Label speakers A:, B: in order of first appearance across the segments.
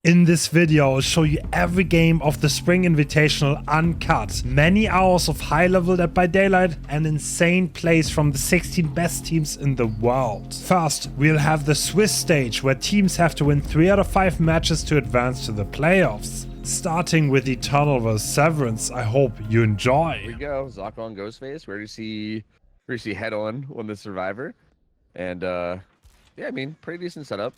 A: In this video, I'll show you every game of the Spring Invitational uncut. Many hours of high level Dead by Daylight and insane plays from the 16 best teams in the world. First, we'll have the Swiss stage where teams have to win 3 out of 5 matches to advance to the playoffs. Starting with Eternal vs Severance, I hope you enjoy.
B: Here we go, Zaka on Ghostface. Where do you see head on the Survivor? And yeah, I mean, pretty decent setup.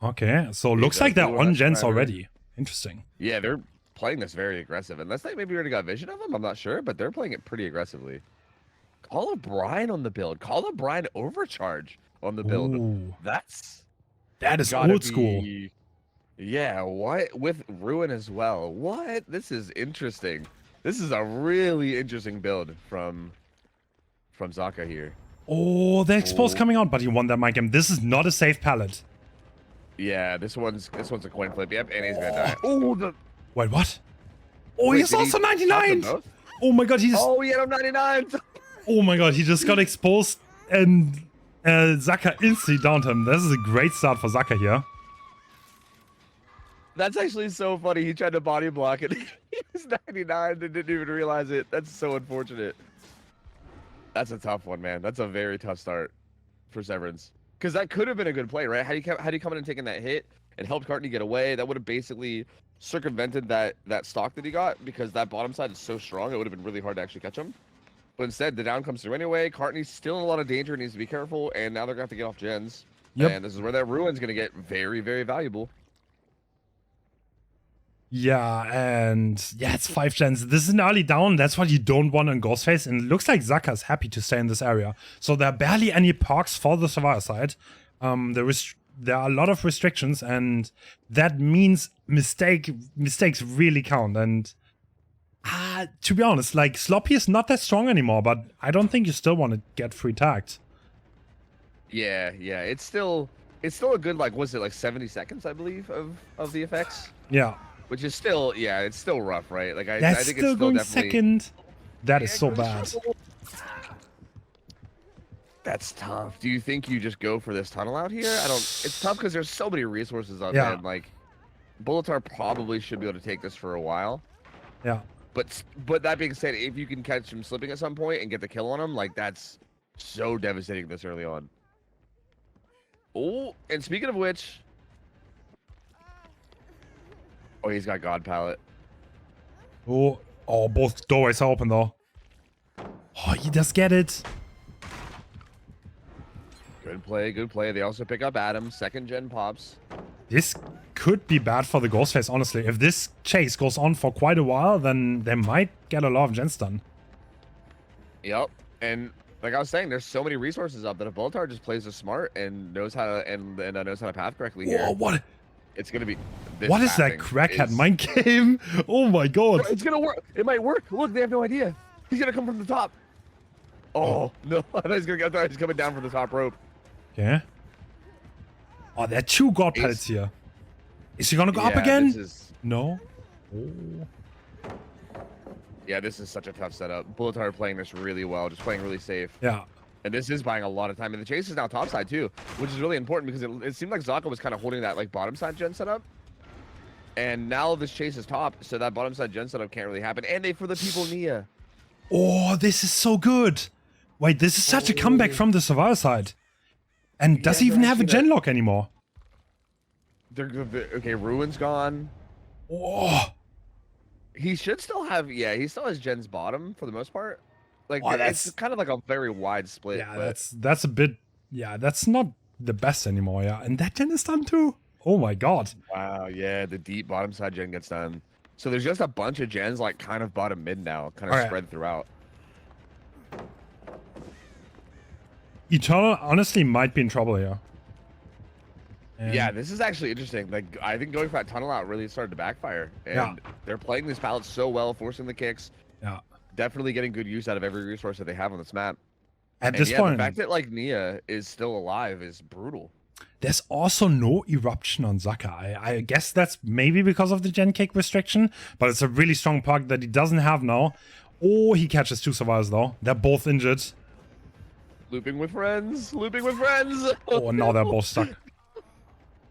A: Okay, so looks like they're on gens already. Interesting.
B: Yeah, they're playing this very aggressive. Unless they maybe already got vision of them, I'm not sure, but they're playing it pretty aggressively. Call a Brian on the build. Call a Brian overcharge on the build.
A: Ooh.
B: That
A: is old school.
B: Yeah, what? With Ruin as well. What? This is interesting. This is a really interesting build from Zaka here.
A: Oh, the expose coming out, but he won that my game. This is not a safe pallet.
B: Yeah, this one's a coin flip. Yep, and he's gonna die. Oh,
A: wait, what? Oh, wait, he's also 99. Oh my god, he's.
B: Oh, yeah, I'm 99.
A: Oh my god, he just got exposed, and Zaka instantly downed him. This is a great start for Zaka here.
B: That's actually so funny. He tried to body block it. He was 99 and didn't even realize it. That's so unfortunate. That's a tough one, man. That's a very tough start for Severance. Because that could have been a good play, right? Had he come in and taken that hit and helped Cartney get away, that would have basically circumvented that stock that he got, because that bottom side is so strong, it would have been really hard to actually catch him. But instead, the down comes through anyway. Cartney's still in a lot of danger, needs to be careful, and now they're going to have to get off gens. Yep. And this is where that Ruin's going to get very, very valuable.
A: Yeah, and yeah, it's 5 gens. This is an early down. That's what you don't want on Ghostface. And it looks like Zaka's happy to stay in this area. So there are barely any perks for the Survivor side. There are a lot of restrictions, and that means mistakes really count. And to be honest, like, Sloppy is not that strong anymore, but I don't think you still want to get free tagged.
B: Yeah, it's still a good, like, was it like 70 seconds, I believe, of the effects?
A: Yeah.
B: Which is still, yeah, it's still rough, right? Like, I think
A: still
B: it's still
A: going
B: definitely
A: second. That is so bad.
B: That's tough. Do you think you just go for this tunnel out here? It's tough because there's so many resources up there. And, like, Bulletsar probably should be able to take this for a while.
A: Yeah.
B: But that being said, if you can catch him slipping at some point and get the kill on him, like, that's so devastating this early on. Oh, and speaking of which. Oh, he's got God Pallet.
A: Oh, both doorways are open though. Oh, he does get it.
B: Good play. They also pick up Adam. 2nd gen pops.
A: This could be bad for the Ghostface, honestly. If this chase goes on for quite a while, then they might get a lot of gens done.
B: Yep. And like I was saying, there's so many resources up that if Boltar just plays it smart and knows how to knows how to path correctly here.
A: Whoa, what?
B: It's gonna be.
A: What is that crackhead mind game? Oh my god!
B: It's gonna work. It might work. Look, they have no idea. He's gonna come from the top. Oh no! I thought he's coming down from the top rope.
A: Yeah. Oh, there are 2 God pellets here. Is he gonna go up again? No. Oh.
B: Yeah, this is such a tough setup. Bulletsar playing this really well, just playing really safe.
A: Yeah.
B: And this is buying a lot of time. And the chase is now topside too, which is really important because it seemed like Zaka was kind of holding that, like, bottom side gen setup. And now this chase is top, so that bottom side gen setup can't really happen. And they for the people Nia.
A: Oh, this is so good. Wait, this is such a comeback from the Survivor side. And does he even have a gen lock anymore?
B: Okay, Ruin's gone.
A: Oh.
B: He should still have, he still has gen's bottom for the most part. Like, it's kind of like a very wide split.
A: Yeah, that's a bit, that's not the best anymore, And that gen is done too? Oh my god.
B: Wow, yeah, the deep bottom side gen gets done. So there's just a bunch of gens, like, kind of bottom mid now, kind of spread throughout.
A: Eternal honestly might be in trouble here. And
B: yeah, this is actually interesting. Like, I think going for that tunnel out really started to backfire. And they're playing these pallets so well, forcing the kicks.
A: Yeah.
B: Definitely getting good use out of every resource that they have on this map.
A: At this point,
B: the fact that, like, Nia is still alive is brutal.
A: There's also no eruption on Zaka. I guess that's maybe because of the gen kick restriction, but it's a really strong perk that he doesn't have now. Oh, he catches 2 survivors though. They're both injured.
B: Looping with friends. Oh,
A: now they're both stuck.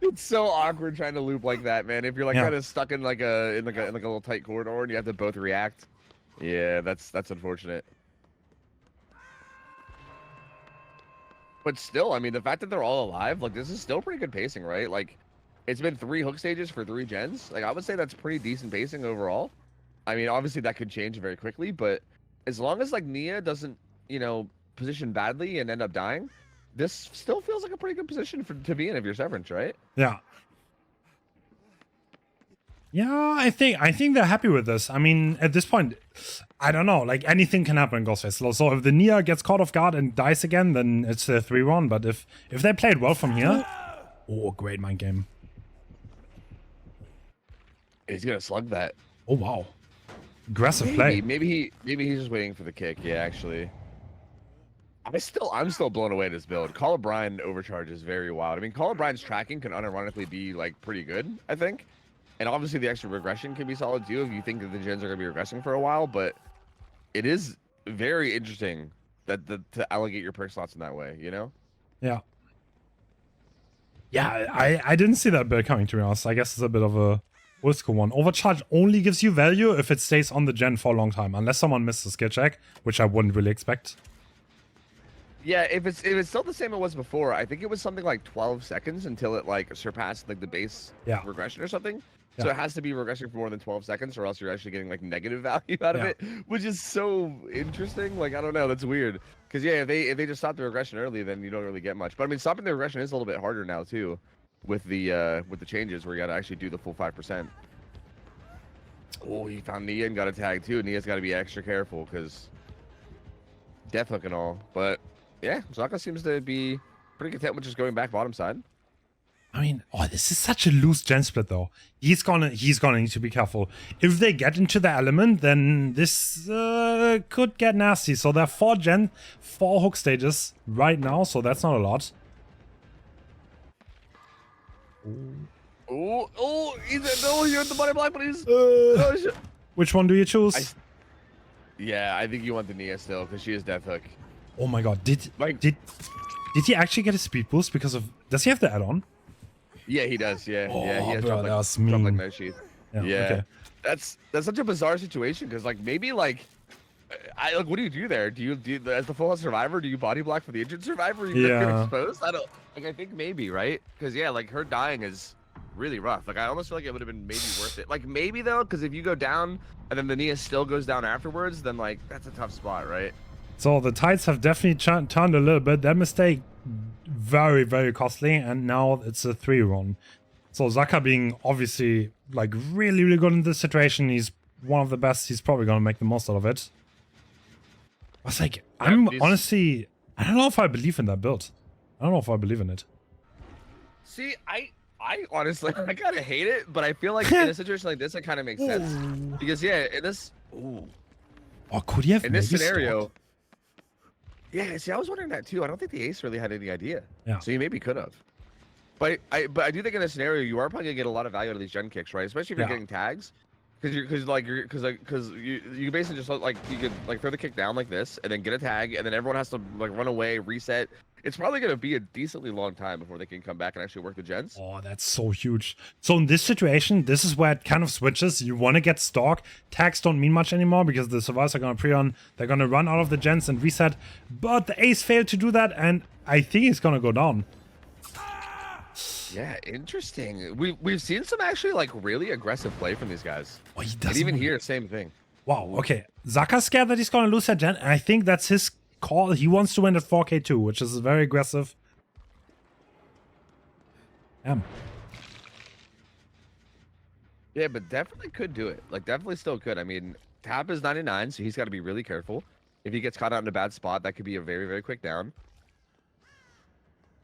B: It's so awkward trying to loop like that, man. If you're like
A: Yeah.
B: kind of stuck in like a little tight corridor and you have to both react. Yeah, that's unfortunate. But still, I mean, the fact that they're all alive, like this is still pretty good pacing, right? Like, it's been 3 hook stages for 3 gens. Like, I would say that's pretty decent pacing overall. I mean, obviously that could change very quickly, but as long as like Nia doesn't, you know, position badly and end up dying, this still feels like a pretty good position to be in if you're Severance, right?
A: Yeah. Yeah, I think they're happy with this. I mean, at this point, I don't know. Like anything can happen in Ghostface. So if the Nia gets caught off guard and dies again, then it's a 3-1. But if they played well from here, oh, great mind game.
B: He's gonna slug that.
A: Oh wow, aggressive play.
B: Maybe he's just waiting for the kick. Yeah, actually. I'm still blown away at this build. Call of Brine overcharge is very wild. I mean, Call of Brine's tracking can unironically be like pretty good, I think. And obviously the extra regression can be solid too if you think that the gens are gonna be regressing for a while, but it is very interesting that to allocate your perk slots in that way, you know?
A: Yeah. Yeah, I didn't see that build coming, to be honest. I guess it's a bit of a old school one. Overcharge only gives you value if it stays on the gen for a long time, unless someone misses a skill check, which I wouldn't really expect.
B: Yeah, if it's still the same it was before, I think it was something like 12 seconds until it like surpassed like the base regression or something. So it has to be regressing for more than 12 seconds or else you're actually getting like negative value out of it, which is so interesting. Like, I don't know, that's weird. Because yeah, if they just stop the regression early, then you don't really get much. But I mean, stopping the regression is a little bit harder now too, with the changes where you got to actually do the full 5%. Oh, he found Nia and got a tag too. Nia's got to be extra careful because death hook and all. But yeah, Zaka seems to be pretty content with just going back bottom side.
A: I mean, oh, this is such a loose gen split though. He's gonna need to be careful. If they get into the element, then this could get nasty. So there are 4 hook stages right now, so that's not a lot.
B: Oh, he's no, you're at the body block, but he's.
A: Which one do you choose?
B: Yeah, I think you want the Nia still because she is death hook.
A: Oh my god, did he actually get a speed boost because of? Does he have the add-on?
B: Yeah, he does. Yeah,
A: oh,
B: yeah, he has
A: bro,
B: drop like Night Sheath. Yeah,
A: okay.
B: That's such a bizarre situation because like maybe like. What do you do there? Do you as the full health survivor? Do you body block for the injured survivor? You get exposed. I don't like. I think maybe right because yeah, like her dying is really rough. Like I almost feel like it would have been maybe worth it. Like maybe though, because if you go down and then the Nia still goes down afterwards, then like that's a tough spot, right?
A: So the tides have definitely turned a little bit. That mistake very, very costly, and now it's a 3-1. So Zaka being obviously like really, really good in this situation. He's one of the best. He's probably gonna make the most out of it. I was like, honestly, I don't know if I believe in that build. I don't know if I believe in it.
B: See, I honestly, I kind of hate it, but I feel like in a situation like this, it kind of makes sense. Because, yeah, in this... Ooh.
A: Oh, could he have
B: in this scenario... Stopped? Yeah, see, I was wondering that too. I don't think the ace really had any idea.
A: Yeah.
B: So he maybe could have. But I do think in this scenario, you are probably going to get a lot of value out of these gen kicks, right? Especially if you're getting tags. Because you basically just like you could like throw the kick down like this and then get a tag and then everyone has to like run away, reset. It's probably gonna be a decently long time before they can come back and actually work the gens.
A: Oh, that's so huge. So in this situation, this is where it kind of switches. You want to get stalk. Tags don't mean much anymore because the survivors are gonna pre-on. They're gonna run out of the gens and reset. But the ace failed to do that, and I think he's gonna go down.
B: Yeah, interesting. We've seen some actually like really aggressive play from these guys.
A: Oh, he doesn't.
B: And even here, same thing.
A: Wow. Okay. Zaka's scared that he's gonna lose that gen, and I think that's his call. He wants to win at 4K too, which is very aggressive.
B: Yeah, but definitely could do it. Like definitely still could. I mean, tap is 99, so he's got to be really careful. If he gets caught out in a bad spot, that could be a very, very quick down.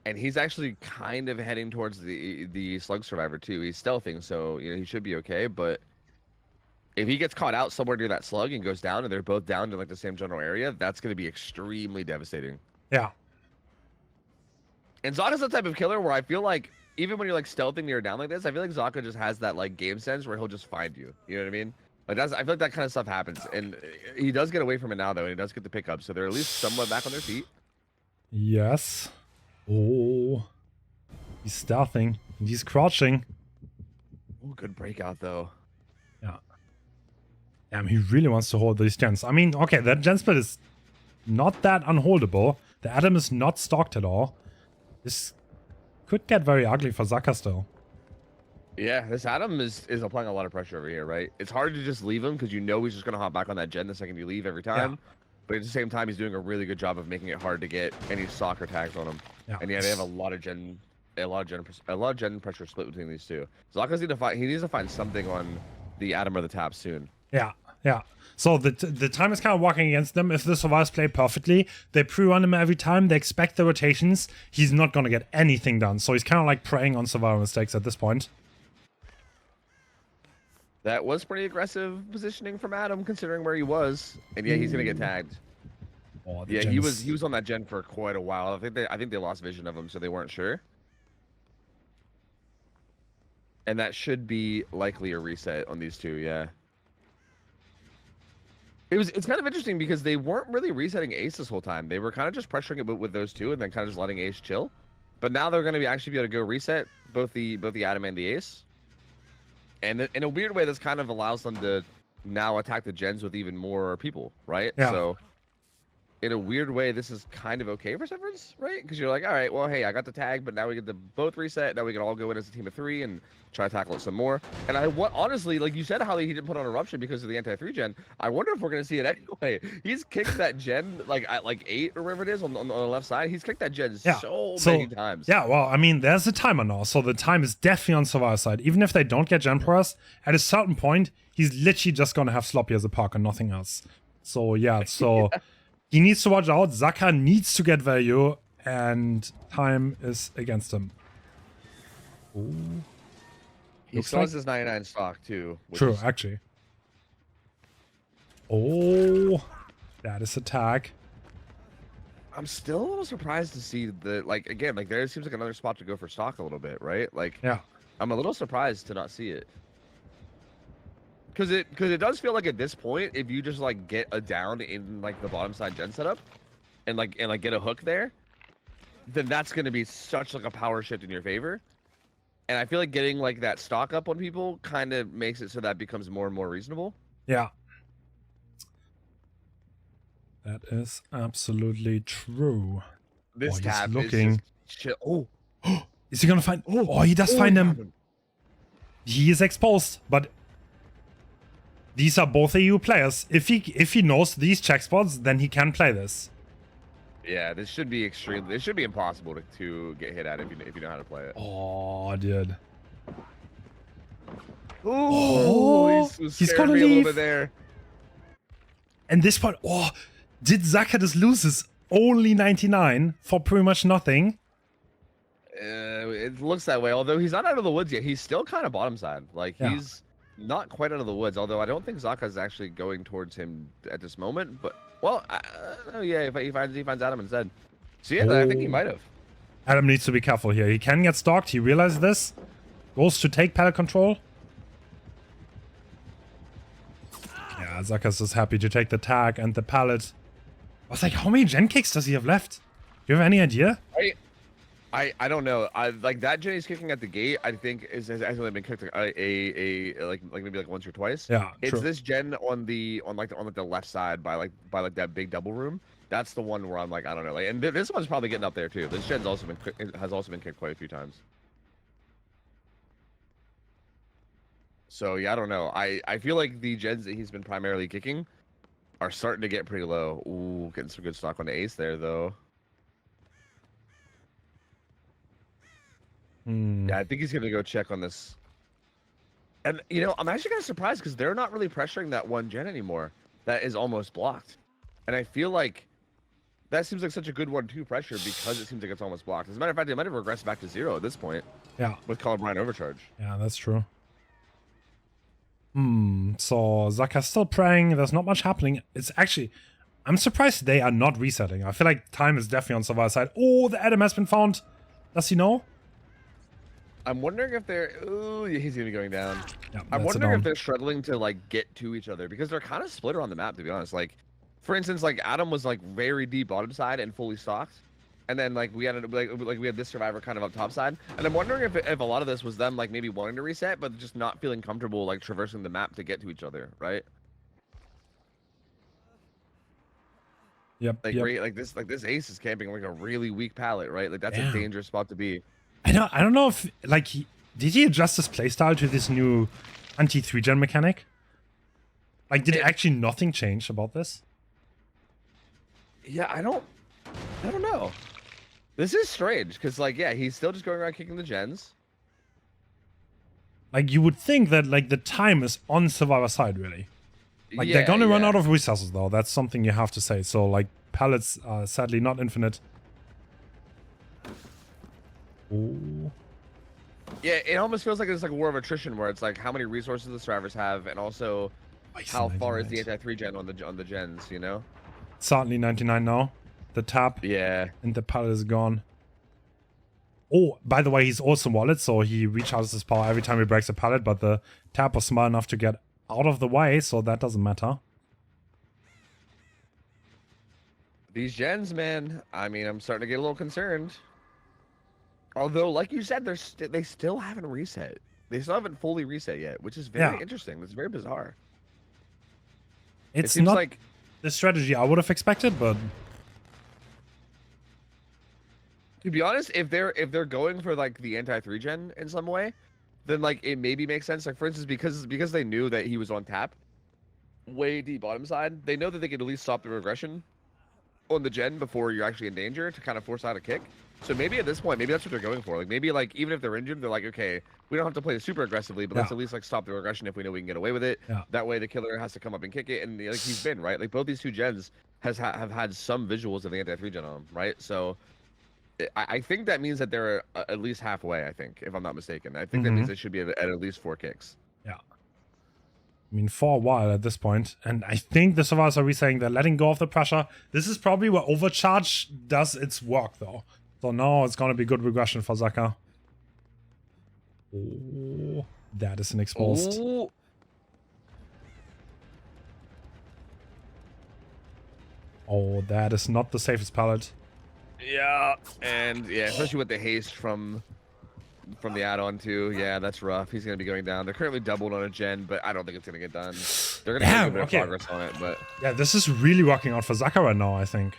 B: And he's actually kind of heading towards the slug survivor too. He's stealthing, so you know he should be okay. But if he gets caught out somewhere near that slug and goes down, and they're both down to like the same general area, that's going to be extremely devastating.
A: Yeah.
B: And Zaka's the type of killer where I feel like even when you're like stealthing near down like this, I feel like Zaka just has that like game sense where he'll just find you. You know what I mean? Like I feel like that kind of stuff happens, and he does get away from it now though, and he does get the pickup, so they're at least somewhat back on their feet.
A: Yes. Oh, he's stealthing. He's crouching.
B: Ooh, good breakout though.
A: Yeah. Damn, he really wants to hold these gens. I mean, okay, that gen split is not that unholdable. The Adam is not stocked at all. This could get very ugly for Zaka still.
B: Yeah, this Adam is applying a lot of pressure over here, right? It's hard to just leave him because you know he's just gonna hop back on that gen the second you leave every time.
A: Yeah.
B: But at the same time, he's doing a really good job of making it hard to get any soccer tags on him.
A: Yeah.
B: And yeah, they have a lot of gen pressure split between these two. Zaka's needs to find something on the Adam or the Tap soon.
A: Yeah, yeah. So the time is kind of walking against them. If the survivors play perfectly, they pre-run him every time. They expect the rotations. He's not going to get anything done. So he's kind of like preying on survivor mistakes at this point.
B: That was pretty aggressive positioning from Adam, considering where he was. And yeah, he's gonna get tagged.
A: Oh,
B: Yeah, he was on that gen for quite a while. I think they lost vision of him, so they weren't sure. And that should be likely a reset on these two. Yeah. It's kind of interesting because they weren't really resetting Ace this whole time. They were kind of just pressuring it with those two and then kind of just letting Ace chill. But now they're going to actually be able to go reset both the Adam and the Ace. And in a weird way, this kind of allows them to now attack the gens with even more people, right?
A: Yeah.
B: So in a weird way, this is kind of okay for Severance, right? Because you're like, all right, well, hey, I got the tag, but now we get to both reset. Now we can all go in as a team of 3 and try to tackle it some more. And honestly, like you said, how he didn't put on Eruption because of the anti-3 gen. I wonder if we're going to see it anyway. He's kicked that gen at 8 or whatever it is on the left side. He's kicked that gen so many times.
A: Yeah, well, I mean, there's a timer now. So the time is definitely on Survivor side. Even if they don't get gen press, at a certain point, he's literally just going to have Sloppy as a park and nothing else. So, yeah, so... yeah. He needs to watch out. Zaka needs to get value, and time is against him. Ooh.
B: He still has his 99 stock, too.
A: True, actually. Oh, that is a tag.
B: I'm still a little surprised to see the, again, there seems like another spot to go for stock a little bit, right?
A: Yeah.
B: I'm a little surprised to not see it. Because it does feel like at this point, if you just get a down in the bottom side gen setup, and get a hook there, then that's gonna be such a power shift in your favor. And I feel like getting that stock up on people kind of makes it so that becomes more and more reasonable.
A: Yeah, that is absolutely true.
B: This tab
A: looking.
B: Is just chill. Oh,
A: is he gonna find? Oh, he does find him. He is exposed, but. These are both EU players. If he knows these check spots, then he can play this.
B: Yeah, this should be extremely. This should be impossible to get hit at if you know how to play it.
A: Oh, dude.
B: Oh, he's gonna leave. A little bit there.
A: And this point, did Zaka just lose his only 99 for pretty much nothing?
B: It looks that way. Although he's not out of the woods yet, he's still kind of bottom side. He's not quite out of the woods, although I don't think Zaka's actually going towards him at this moment. But, well, yeah, if he finds Adam instead. So, yeah, I think he might have.
A: Adam needs to be careful here. He can get stalked. He realizes this. Goes to take pallet control. Yeah, Zaka's just happy to take the tag and the pallet. I was like, how many gen kicks does he have left? Do you have any idea?
B: I don't know. That gen he's kicking at the gate. I think has only been kicked maybe once or twice.
A: Yeah,
B: it's
A: true.
B: This gen on the left side by that big double room. That's the one where I'm I don't know. And this one's probably getting up there too. This gen's has also been kicked quite a few times. So yeah, I don't know. I feel like the gens that he's been primarily kicking are starting to get pretty low. Ooh, getting some good stock on the Ace there though. Yeah, I think he's gonna go check on this. And I'm actually kind of surprised because they're not really pressuring that one gen anymore. That is almost blocked. And I feel like that seems like such a good 1-2 pressure because it seems like it's almost blocked. As a matter of fact, they might have regressed back to 0 at this point.
A: Yeah.
B: With Colorblind Overcharge.
A: Yeah, that's true. So Zaka's still praying. There's not much happening. It's actually, I'm surprised they are not resetting. I feel like time is definitely on Survivor side. Oh, the Adam has been found. Does he know?
B: I'm wondering if they're... Ooh, he's going to be going down.
A: Yeah,
B: I'm wondering if they're struggling to, get to each other. Because they're kind of split around the map, to be honest. For instance, Adam was, very deep bottom side and fully stocked. And then like we ended up like we had this survivor kind of up top side, and I'm wondering if a lot of this was them like maybe wanting to reset, but just not feeling comfortable like traversing the map to get to each other, right?
A: Yep.
B: Like
A: yep.
B: like this ace is camping like a really weak pallet, right? Like that's a dangerous spot to be.
A: I don't know if like did he adjust his playstyle to this new anti 3-gen mechanic? Like did actually nothing change about this?
B: Yeah, I don't know. This is strange because like yeah, he's still just going around kicking the gens.
A: Like you would think that like the time is on Survivor side really. Like
B: Yeah,
A: they're gonna run out of resources though. That's something you have to say. So like pallets are sadly not infinite. Ooh.
B: Yeah, it almost feels like it's like a war of attrition where it's like how many resources the survivors have and also how far is the anti-3-gen on the gens, you know?
A: Certainly 99 now. The tap.
B: Yeah.
A: And the pallet is gone. Oh, by the way, he's also wallet, so he recharges his power every time he breaks a pallet, but the tap was smart enough to get out of the way, so that doesn't matter.
B: These gens, man, I mean, I'm starting to get a little concerned. Although, like you said, they still haven't reset. They still haven't fully reset yet, which is very interesting. That's very bizarre.
A: It's
B: it seems
A: not
B: like
A: the strategy I would have expected, but
B: to be honest, if they're going for like the anti-3-gen in some way, then like it maybe makes sense. Like for instance, because they knew that he was on tap, way deep bottom side, they know that they could at least stop the regression on the gen before you're actually in danger to kind of force out a kick. So maybe at this point, maybe that's what they're going for. Like maybe like even if they're injured, they're like, okay, we don't have to play super aggressively, but let's at least like stop the regression if we know we can get away with it. That way the killer has to come up and kick it, and like he's been right. Like both these two gens have had some visuals of the anti-3-gen on them, right? So I think that means that they're at least halfway. I think, if I'm not mistaken, I think that means they should be at least 4 kicks.
A: Yeah. I mean, for a while at this point, and I think the survivors are re-saying they're letting go of the pressure. This is probably where Overcharge does its work, though. So now it's gonna be good regression for Zaka. Oh, that is an exposed.
B: Ooh.
A: Oh, that is not the safest pallet.
B: Yeah, and yeah, especially with the haste from the add-on too. Yeah, that's rough. He's gonna be going down. They're currently doubled on a gen, but I don't think it's gonna get done. They're gonna make a bit of progress on it, but
A: yeah, this is really working out for Zaka right now, I think.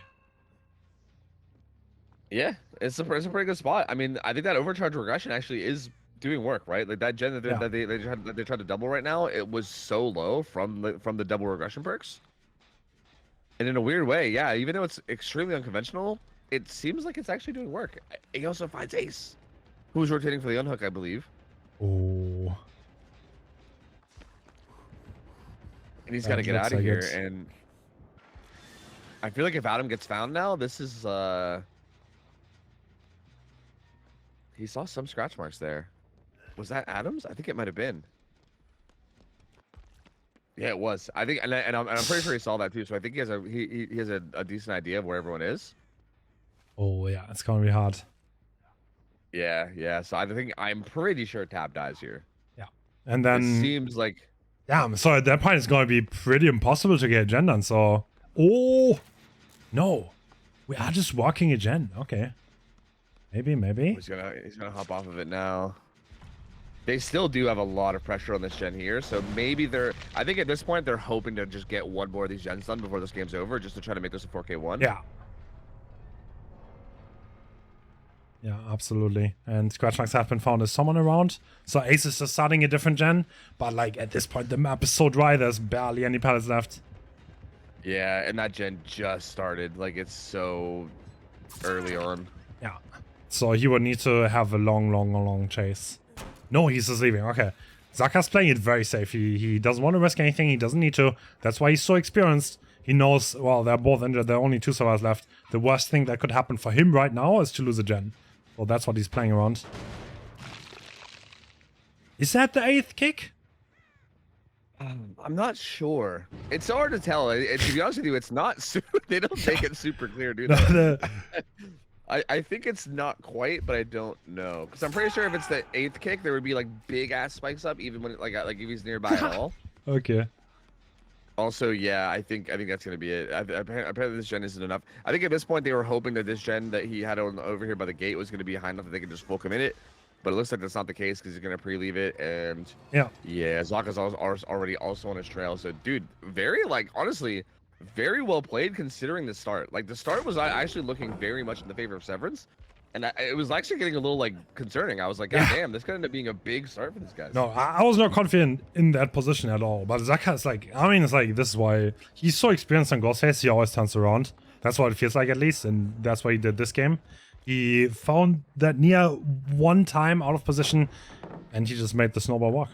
B: Yeah, it's a pretty good spot. I mean, I think that overcharge regression actually is doing work, right? Like that gen that they tried to double right now, it was so low from the double regression perks. And in a weird way, yeah, even though it's extremely unconventional, it seems like it's actually doing work. He also finds Ace, who's rotating for the unhook, I believe.
A: Oh.
B: And he's got to get out of here. And I feel like if Adam gets found now, this is he saw some scratch marks there. Was that Adam's? I think it might have been. Yeah, it was. I think, and I'm pretty sure he saw that too. So I think he has a decent idea of where everyone is.
A: Oh yeah, it's gonna be hard.
B: Yeah. So I'm pretty sure Tab dies here.
A: Yeah, and then
B: it seems like.
A: Yeah, so at that point it's gonna be pretty impossible to get a gen done. So, oh no, we are just walking a gen. Okay, maybe.
B: He's gonna hop off of it now. They still do have a lot of pressure on this gen here, so maybe I think at this point they're hoping to just get one more of these gens done before this game's over, just to try to make this a 4K1.
A: Yeah. Yeah, absolutely. And scratch marks have been found. Is someone around? So Ace is just starting a different gen, but like at this point the map is so dry, there's barely any pallets left.
B: Yeah, and that gen just started. Like it's so early on.
A: Yeah. So he would need to have a long chase. No, he's just leaving. Okay. Zaka's playing it very safe. He doesn't want to risk anything. He doesn't need to. That's why he's so experienced. He knows, well, they're both injured. There are only 2 survivors left. The worst thing that could happen for him right now is to lose a gen. So that's what he's playing around. Is that the 8th kick?
B: I'm not sure. It's so hard to tell. To be honest with you, it's not. They don't make it super clear, do they? I think it's not quite, but I don't know. Because I'm pretty sure if it's the 8th kick, there would be like big ass spikes up, even when like if he's nearby at all.
A: Okay.
B: Also, yeah, I think that's gonna be it. Apparently, this gen isn't enough. I think at this point they were hoping that this gen that he had over here by the gate was gonna be high enough that they could just full commit it, but it looks like that's not the case because he's gonna pre-leave it, and yeah, Zaka's already also on his trail. So, dude, very like honestly, very well played considering the start. Like the start was actually looking very much in the favor of Severance. And it was actually getting a little like concerning. I was like, God damn, this could end up being a big start for this guy.
A: No, I was not confident in that position at all. But Zaka is like, I mean, it's like, this is why he's so experienced on Ghostface. He always turns around. That's what it feels like, at least. And that's what he did this game. He found that near one time out of position, and he just made the snowball walk.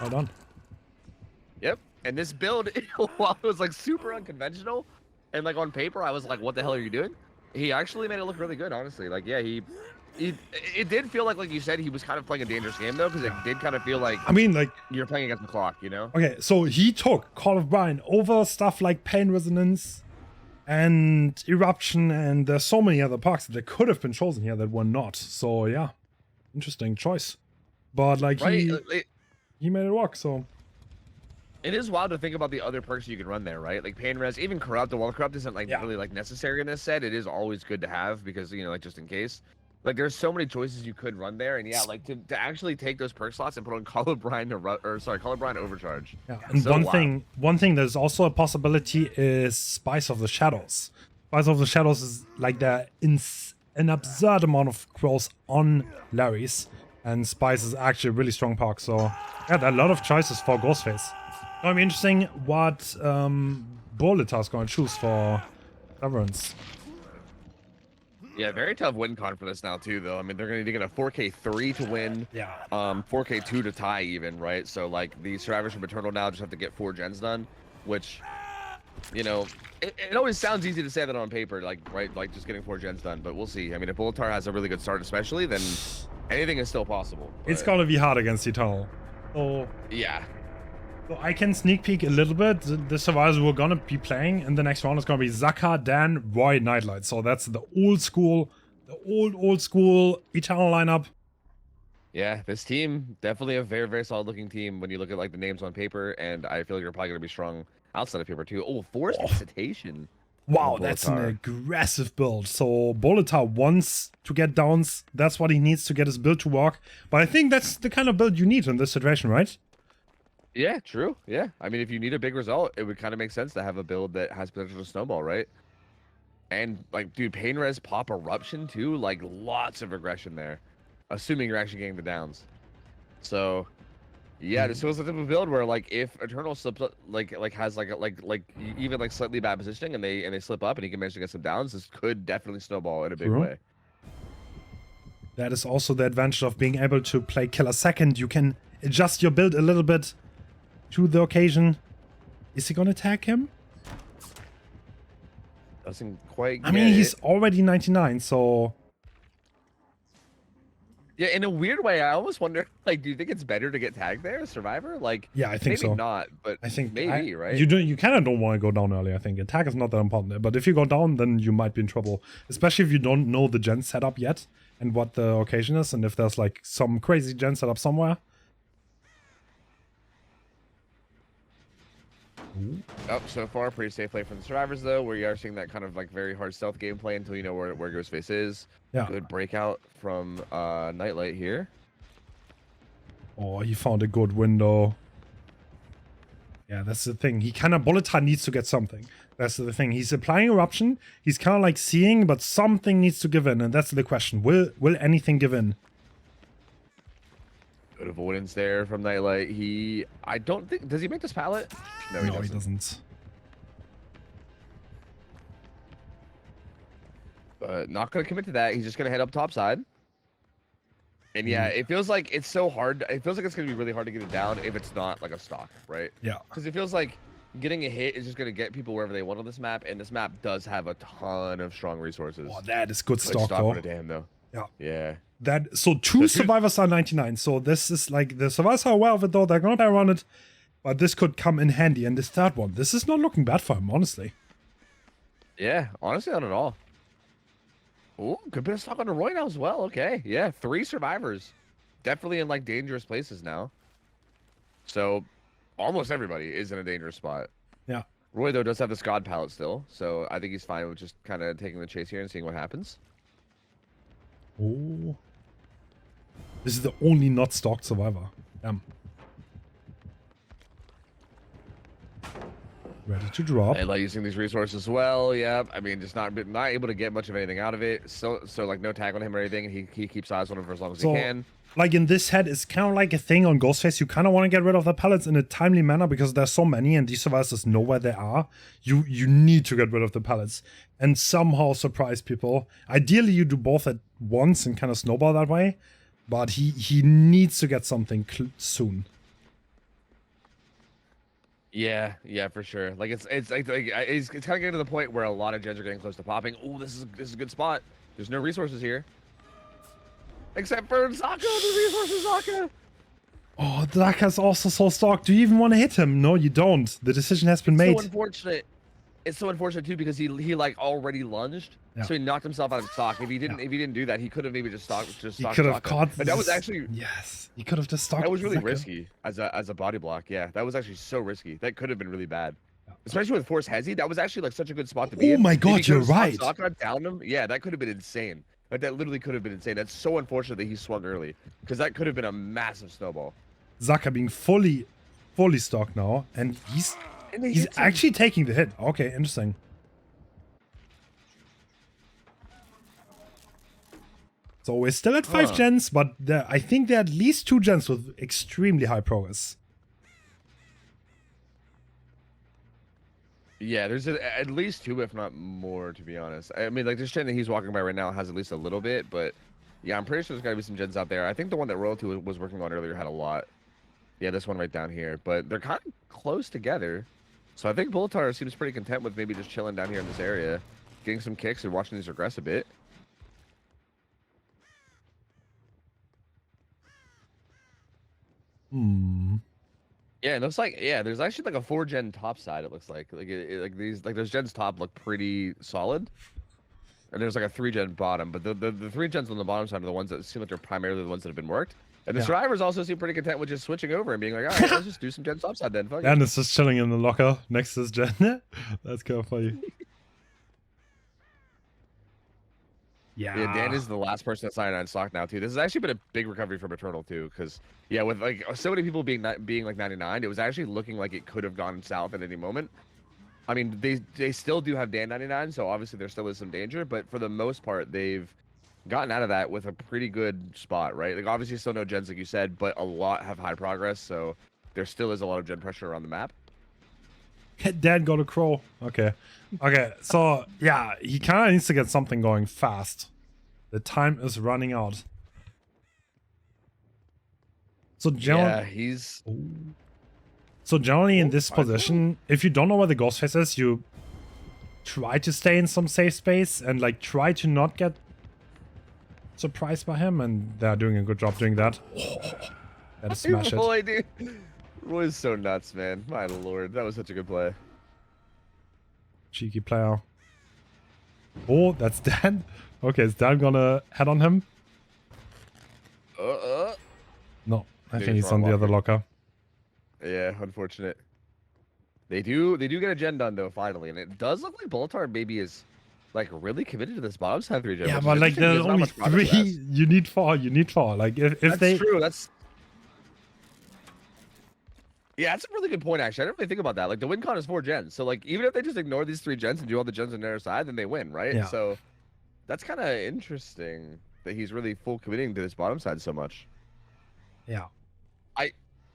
A: Well done.
B: Yep. And this build, while it was like super unconventional, and like on paper, I was like, what the hell are you doing? He actually made it look really good, honestly. Like, yeah, it did feel like you said, he was kind of playing a dangerous game, though, because it did kind of feel like,
A: I mean, like,
B: you're playing against the clock, you know?
A: Okay, so he took Call of Brian over stuff like Pain Resonance and Eruption, and there's so many other parks that could have been chosen here that were not. So, yeah, interesting choice. But, like, he made it work, so...
B: It is wild to think about the other perks you can run there, right? Like Pain Res, even Corrupt. The Wall Corrupt isn't like really like necessary in this set. It is always good to have because, you know, like just in case. Like there's so many choices you could run there, and yeah, like to actually take those perk slots and put on Call of Brian Call of Brian Overcharge.
A: Yeah, and so one thing there's also a possibility is Spice of the Shadows. Spice of the Shadows is like an absurd amount of growth on Larry's, and Spice is actually a really strong park. So yeah, there are a lot of choices for Ghostface. It'll be interesting what Bolita is going to choose for Severance.
B: Yeah, very tough win con for this now too, though. I mean, they're going to get a 4K3 to win, 4K2 to tie even, right? So like the survivors from Eternal now just have to get 4 gens done, which, you know, it always sounds easy to say that on paper, like like just getting 4 gens done, but we'll see. I mean, if Bolitar has a really good start, especially, then anything is still possible. But...
A: It's going to be hard against Eternal. So
B: yeah.
A: So I can sneak peek a little bit. The survivors we're gonna be playing in the next round is gonna be Zaka, Dan, Roy, Nightlight. So that's the old school Eternal lineup.
B: Yeah, this team definitely a very, very solid looking team when you look at like the names on paper, and I feel like you're probably gonna be strong outside of paper too. Oh, Forest Visitation.
A: Wow, that's an aggressive build. So Bolitar wants to get downs. That's what he needs to get his build to work. But I think that's the kind of build you need in this situation, right?
B: Yeah, true. Yeah. I mean, if you need a big result, it would kind of make sense to have a build that has potential to snowball, right? And, like, dude, Pain Res pop Eruption, too. Like, lots of regression there. Assuming you're actually getting the downs. So, yeah, this feels like the type of build where, like, if Eternal slips up, has, even, like, slightly bad positioning and they slip up and he can manage to get some downs, this could definitely snowball in a big way.
A: That is also the advantage of being able to play Killer Second. You can adjust your build a little bit to the occasion. Is he gonna tag him?
B: Doesn't quite get
A: I mean, he's already 99, so...
B: Yeah, in a weird way, I almost wonder, like, do you think it's better to get tagged there, Survivor? Like,
A: yeah, I think
B: maybe
A: so.
B: not, but I think maybe, right?
A: You kind of don't want to go down early, I think. Attack is not that important there, but if you go down, then you might be in trouble. Especially if you don't know the gen setup yet and what the occasion is, and if there's, like, some crazy gen setup somewhere.
B: Oh, so far, pretty safe play from the survivors, though, where you are seeing that kind of like very hard stealth gameplay until you know where Ghostface is.
A: Yeah.
B: Good breakout from Nightlight here.
A: Oh, he found a good window. Yeah, that's the thing. He kind of Bolitar needs to get something. That's the thing. He's applying Eruption. He's kind of like seeing, but something needs to give in, and that's the question. Will anything give in?
B: Good avoidance there from Nightlight. I don't think, does he make this pallet? No, he
A: doesn't.
B: But not going to commit to that. He's just going to head up top side. And yeah, it feels like it's so hard. It feels like it's going to be really hard to get it down if it's not like a stock, right?
A: Yeah.
B: Because it feels like getting a hit is just going to get people wherever they want on this map. And this map does have a ton of strong resources.
A: Oh, that is good stock, though.
B: Damn, though.
A: Yeah.
B: Yeah.
A: So two survivors are 99. So this is like, the survivors are aware of it, though. They're going to play around it. But this could come in handy. And this third one, this is not looking bad for him, honestly.
B: Yeah, honestly, not at all. Oh, good bit of stock on the Roy now as well. Okay, yeah, 3 survivors. Definitely in, like, dangerous places now. So, almost everybody is in a dangerous spot.
A: Yeah.
B: Roy, though, does have the Scod pallet still, so I think he's fine with just kind of taking the chase here and seeing what happens.
A: Oh. This is the only not stalked survivor. Damn. Ready to drop.
B: And like using these resources well, yeah. I mean, just not able to get much of anything out of it. So like no tag on him or anything, and he keeps eyes on him for as long as he can.
A: Like in this head, it's kind of like a thing on Ghostface. You kind of want to get rid of the pallets in a timely manner because there's so many and these survivors know where they are. You need to get rid of the pallets and somehow surprise people. Ideally, you do both at once and kind of snowball that way. But he needs to get something soon.
B: Yeah, for sure. Like it's kind of getting to the point where a lot of gens are getting close to popping. Oh, this is a good spot. There's no resources here, except for Zaka. The resources, Zaka.
A: Oh, Zaka's also so stalked. Do you even want to hit him? No, you don't. The decision has been made.
B: So unfortunate. It's so unfortunate too because he like already lunged, so he knocked himself out of stock. If he didn't do that, he could have maybe just stalked. He
A: could have caught.
B: But that was actually
A: he could have just stalked.
B: That was really risky as a body block. Yeah, that was actually so risky. That could have been really bad, especially with Force Hezi. That was actually like such a good spot to be in.
A: Oh my god, you're right.
B: Down him. Yeah, that could have been insane. Like that literally could have been insane. That's so unfortunate that he swung early because that could have been a massive snowball.
A: Zaka being fully stalked now, and he's actually taking the hit. Okay, interesting. So we're still at 5 gens, but I think there are at least 2 gens with extremely high progress.
B: Yeah, there's at least 2, if not more, to be honest. I mean, like this gen that he's walking by right now has at least a little bit, but yeah, I'm pretty sure there's got to be some gens out there. I think the one that Royalty was working on earlier had a lot. Yeah, this one right down here, but they're kind of close together. So I think Bulletar seems pretty content with maybe just chilling down here in this area, getting some kicks and watching these regress a bit. Yeah, it looks like there's actually like a 4-gen top side. It looks like those gens top look pretty solid, and there's like a 3-gen bottom. But the 3 gens on the bottom side are the ones that seem like they're primarily the ones that have been worked. And the survivors also seem pretty content with just switching over and being like, all right, let's just do some gen top side then. Fuck
A: and it's just chilling in the locker next to this gen. That's kind of funny.
B: Yeah, Dan is the last person that's 99 stock now too. This has actually been a big recovery from Eternal too, because with like so many people being like 99, it was actually looking like it could have gone south at any moment. I mean, they still do have Dan 99, so obviously there still is some danger, but for the most part, they've gotten out of that with a pretty good spot, right? Like obviously still no gens like you said, but a lot have high progress, so there still is a lot of gen pressure around the map.
A: Dan got a crow. Okay. So yeah, he kind of needs to get something going fast. The time is running out. So generally, So generally in this position, if you don't know where the Ghostface is, you try to stay in some safe space and like try to not get surprised by him, and they're doing a good job doing that. That is smash it.
B: Boy, dude. Roy's so nuts, man. My lord, that was such a good play.
A: Cheeky player. Oh, that's Dan. Okay, is Dan gonna head on him? No, I think he's on the other locker.
B: Yeah, unfortunate. They do get a gen done though finally, and it does look like Bulletar maybe is like really committed to this bottom side 3 gen.
A: Yeah, but like there's only 3. You need 4. You need 4. Like if
B: that's true. That's a really good point actually. I didn't really think about that. Like the win con is 4 gens, so like even if they just ignore these 3 gens and do all the gens on their side, then they win, right?
A: Yeah.
B: So that's kind of interesting that he's really full committing to this bottom side so much.
A: Yeah.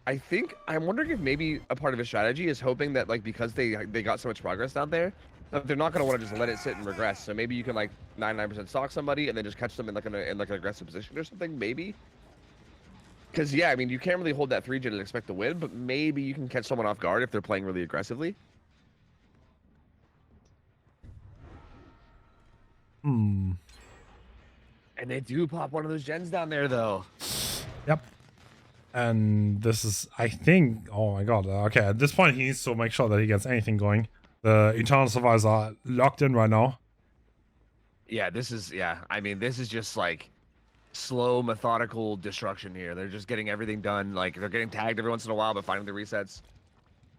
B: I think I'm wondering if maybe a part of his strategy is hoping that like because they got so much progress down there, that they're not gonna want to just let it sit and regress. So maybe you can like 99% stalk somebody and then just catch them in like an aggressive position or something, maybe. Because yeah, I mean you can't really hold that 3 gen and expect to win, but maybe you can catch someone off guard if they're playing really aggressively. And they do pop one of those gens down there though.
A: Yep. And this is, I think, oh my god. Okay, at this point he needs to make sure that he gets anything going. The Eternal Survivors are locked in right now.
B: Yeah, I mean, this is just like slow, methodical destruction here. They're just getting everything done. Like they're getting tagged every once in a while, but finding the resets.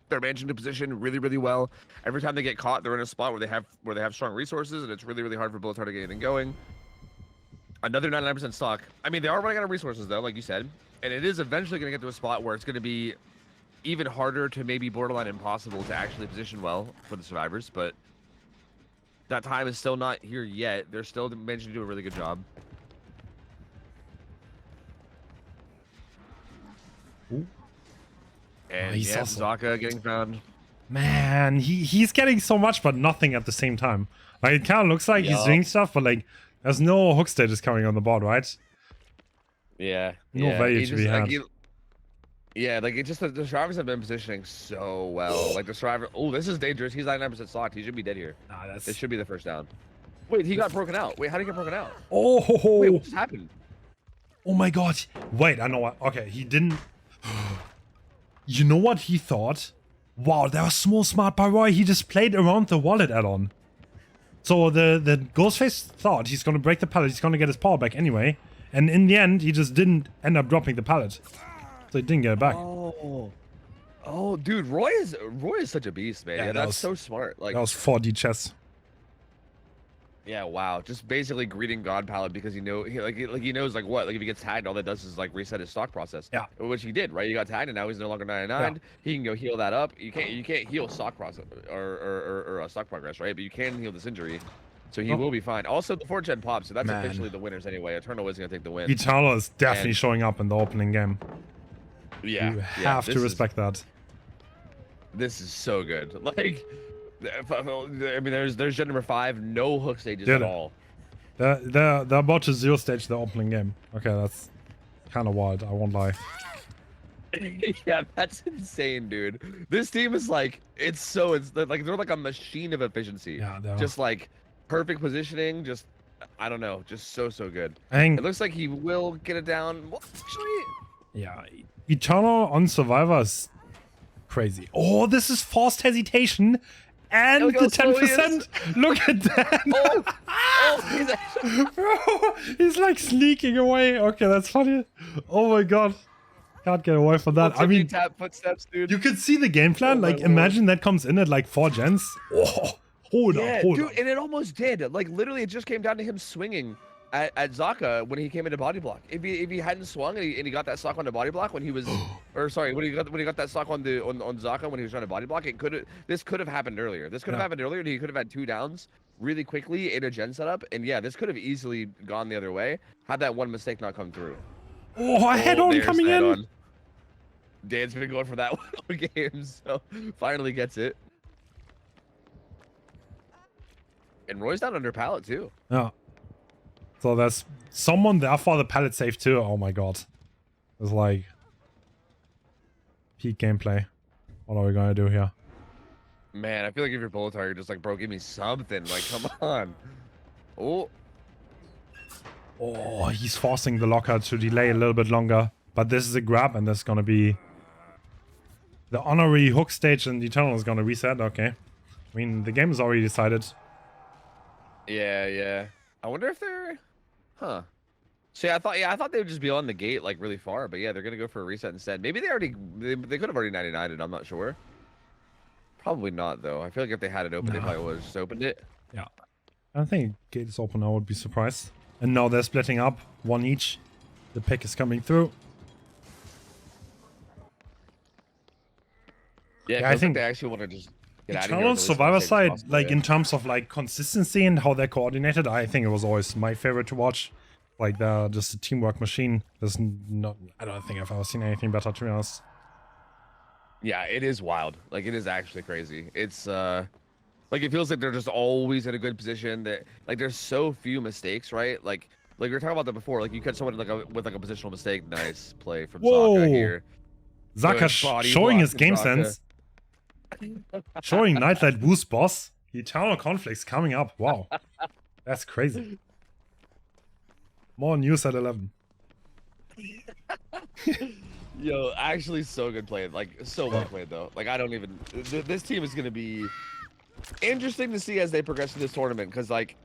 B: They're managing the position really, really well. Every time they get caught, they're in a spot where they have strong resources, and it's really, really hard for Blight to get anything going. Another 99% stock. I mean, they are running out of resources though, like you said, and it is eventually going to get to a spot where it's going to be even harder to maybe borderline impossible to actually position well for the survivors. But that time is still not here yet. They're still managing to do a really good job.
A: Ooh.
B: And
A: he's
B: yeah,
A: awesome.
B: Zaka getting found.
A: Man, he's getting so much, but nothing at the same time. Like, it kind of looks like he's doing stuff, but like, there's no hook stages coming on the board, right?
B: Yeah.
A: No value to be had.
B: Yeah, like, it just, the survivors have been positioning so well. Like, the survivor, oh, this is dangerous. He's 99% slocked. He should be dead here.
A: Nah,
B: This should be the first down. Wait, he got broken out. Wait, how did he get broken out?
A: Oh,
B: Wait, what just happened?
A: Oh my god. Wait, I know what. Okay, he didn't. You know what he thought? Wow, that was smart by Roy. He just played around the wallet add-on. So the Ghostface thought he's gonna break the pallet, he's gonna get his power back anyway. And in the end, he just didn't end up dropping the pallet. So he didn't get it back.
B: Oh, dude, Roy is such a beast, man. Yeah, that's so smart. Like,
A: that was 4D chess.
B: Yeah, wow. Just basically greeting God pallet because he knows like what? Like if he gets tagged, all that does is like reset his stock process.
A: Yeah.
B: Which he did, right? He got tagged and now he's no longer 99. Yeah. He can go heal that up. You can't heal stock process or stock progress, right? But you can heal this injury. So he will be fine. Also, the 4-gen pop, so that's officially the winners anyway. Eternal is gonna take the win.
A: Eternal is definitely showing up in the opening game.
B: Yeah.
A: You have to respect that.
B: This is so good. Like, I mean, there's gen number 5, no hook stages at all.
A: They're about to 0 stage the opening game. Okay, that's kind of wild. I won't lie.
B: Yeah, that's insane, dude. This team is like, it's like they're like a machine of efficiency.
A: Yeah,
B: just like perfect positioning. Just, I don't know, just so good.
A: I think
B: it looks like he will get it down. Well, actually,
A: yeah, Eternal on Survivor is crazy. Oh, this is forced hesitation. And the 10%. Look at that. He's like sneaking away. Okay, that's funny. Oh my god. Can't get away from that. I mean,
B: tap footsteps, dude.
A: You could see the game plan. Like, imagine that comes in at like 4 gens. Oh, hold up.
B: Dude, and it almost did. Like, literally, it just came down to him swinging at Zaka when he came into body block. If he hadn't swung and he got that stock on the body block when he was, or sorry, when he got that stock on Zaka when he was trying to body block, this could have happened earlier. This could have happened earlier, and he could have had 2 downs really quickly in a gen setup. And yeah, this could have easily gone the other way had that one mistake not come through.
A: Oh, head on coming in.
B: Dan's been going for that one all game, so finally gets it. And Roy's down under pallet too.
A: Yeah. So there's someone there for the pallet save too. Oh my god. It's like peak gameplay. What are we gonna do here?
B: Man, I feel like if you're Bullet you're just like, bro, give me something. Like, come on.
A: Oh, he's forcing the locker to delay a little bit longer. But this is a grab, and there's gonna be the honorary hook stage, and the Eternal is gonna reset. Okay. I mean, the game is already decided.
B: Yeah. I wonder if they're... Huh. See, I thought they would just be on the gate, like, really far. But yeah, they're gonna go for a reset instead. Maybe they could have already 99'd, I'm not sure. Probably not, though. I feel like if they had it open, they probably would have just opened it.
A: Yeah. I think gate is open, I would be surprised. And now they're splitting up, 1 each. The pick is coming through.
B: Yeah, I think they actually want to just get out of here.
A: Eternal Survivor side, like in terms of like consistency and how they're coordinated, I think it was always my favorite to watch. Like they're just a teamwork machine. There's not, I don't think I've ever seen anything better, to be honest.
B: Yeah, it is wild. Like it is actually crazy. It's like it feels like they're just always in a good position. That like there's so few mistakes, right? Like we were talking about that before. Like you catch someone with like a positional mistake. Nice play from Zaka here.
A: Zaka showing his game sense. Showing Nightlight boost, boss. Eternal conflicts coming up. Wow. That's crazy. More news at 11.
B: Yo, actually so good played. Like, so well played, though. Like, I don't even... This team is going to be interesting to see as they progress through this tournament. Because, like,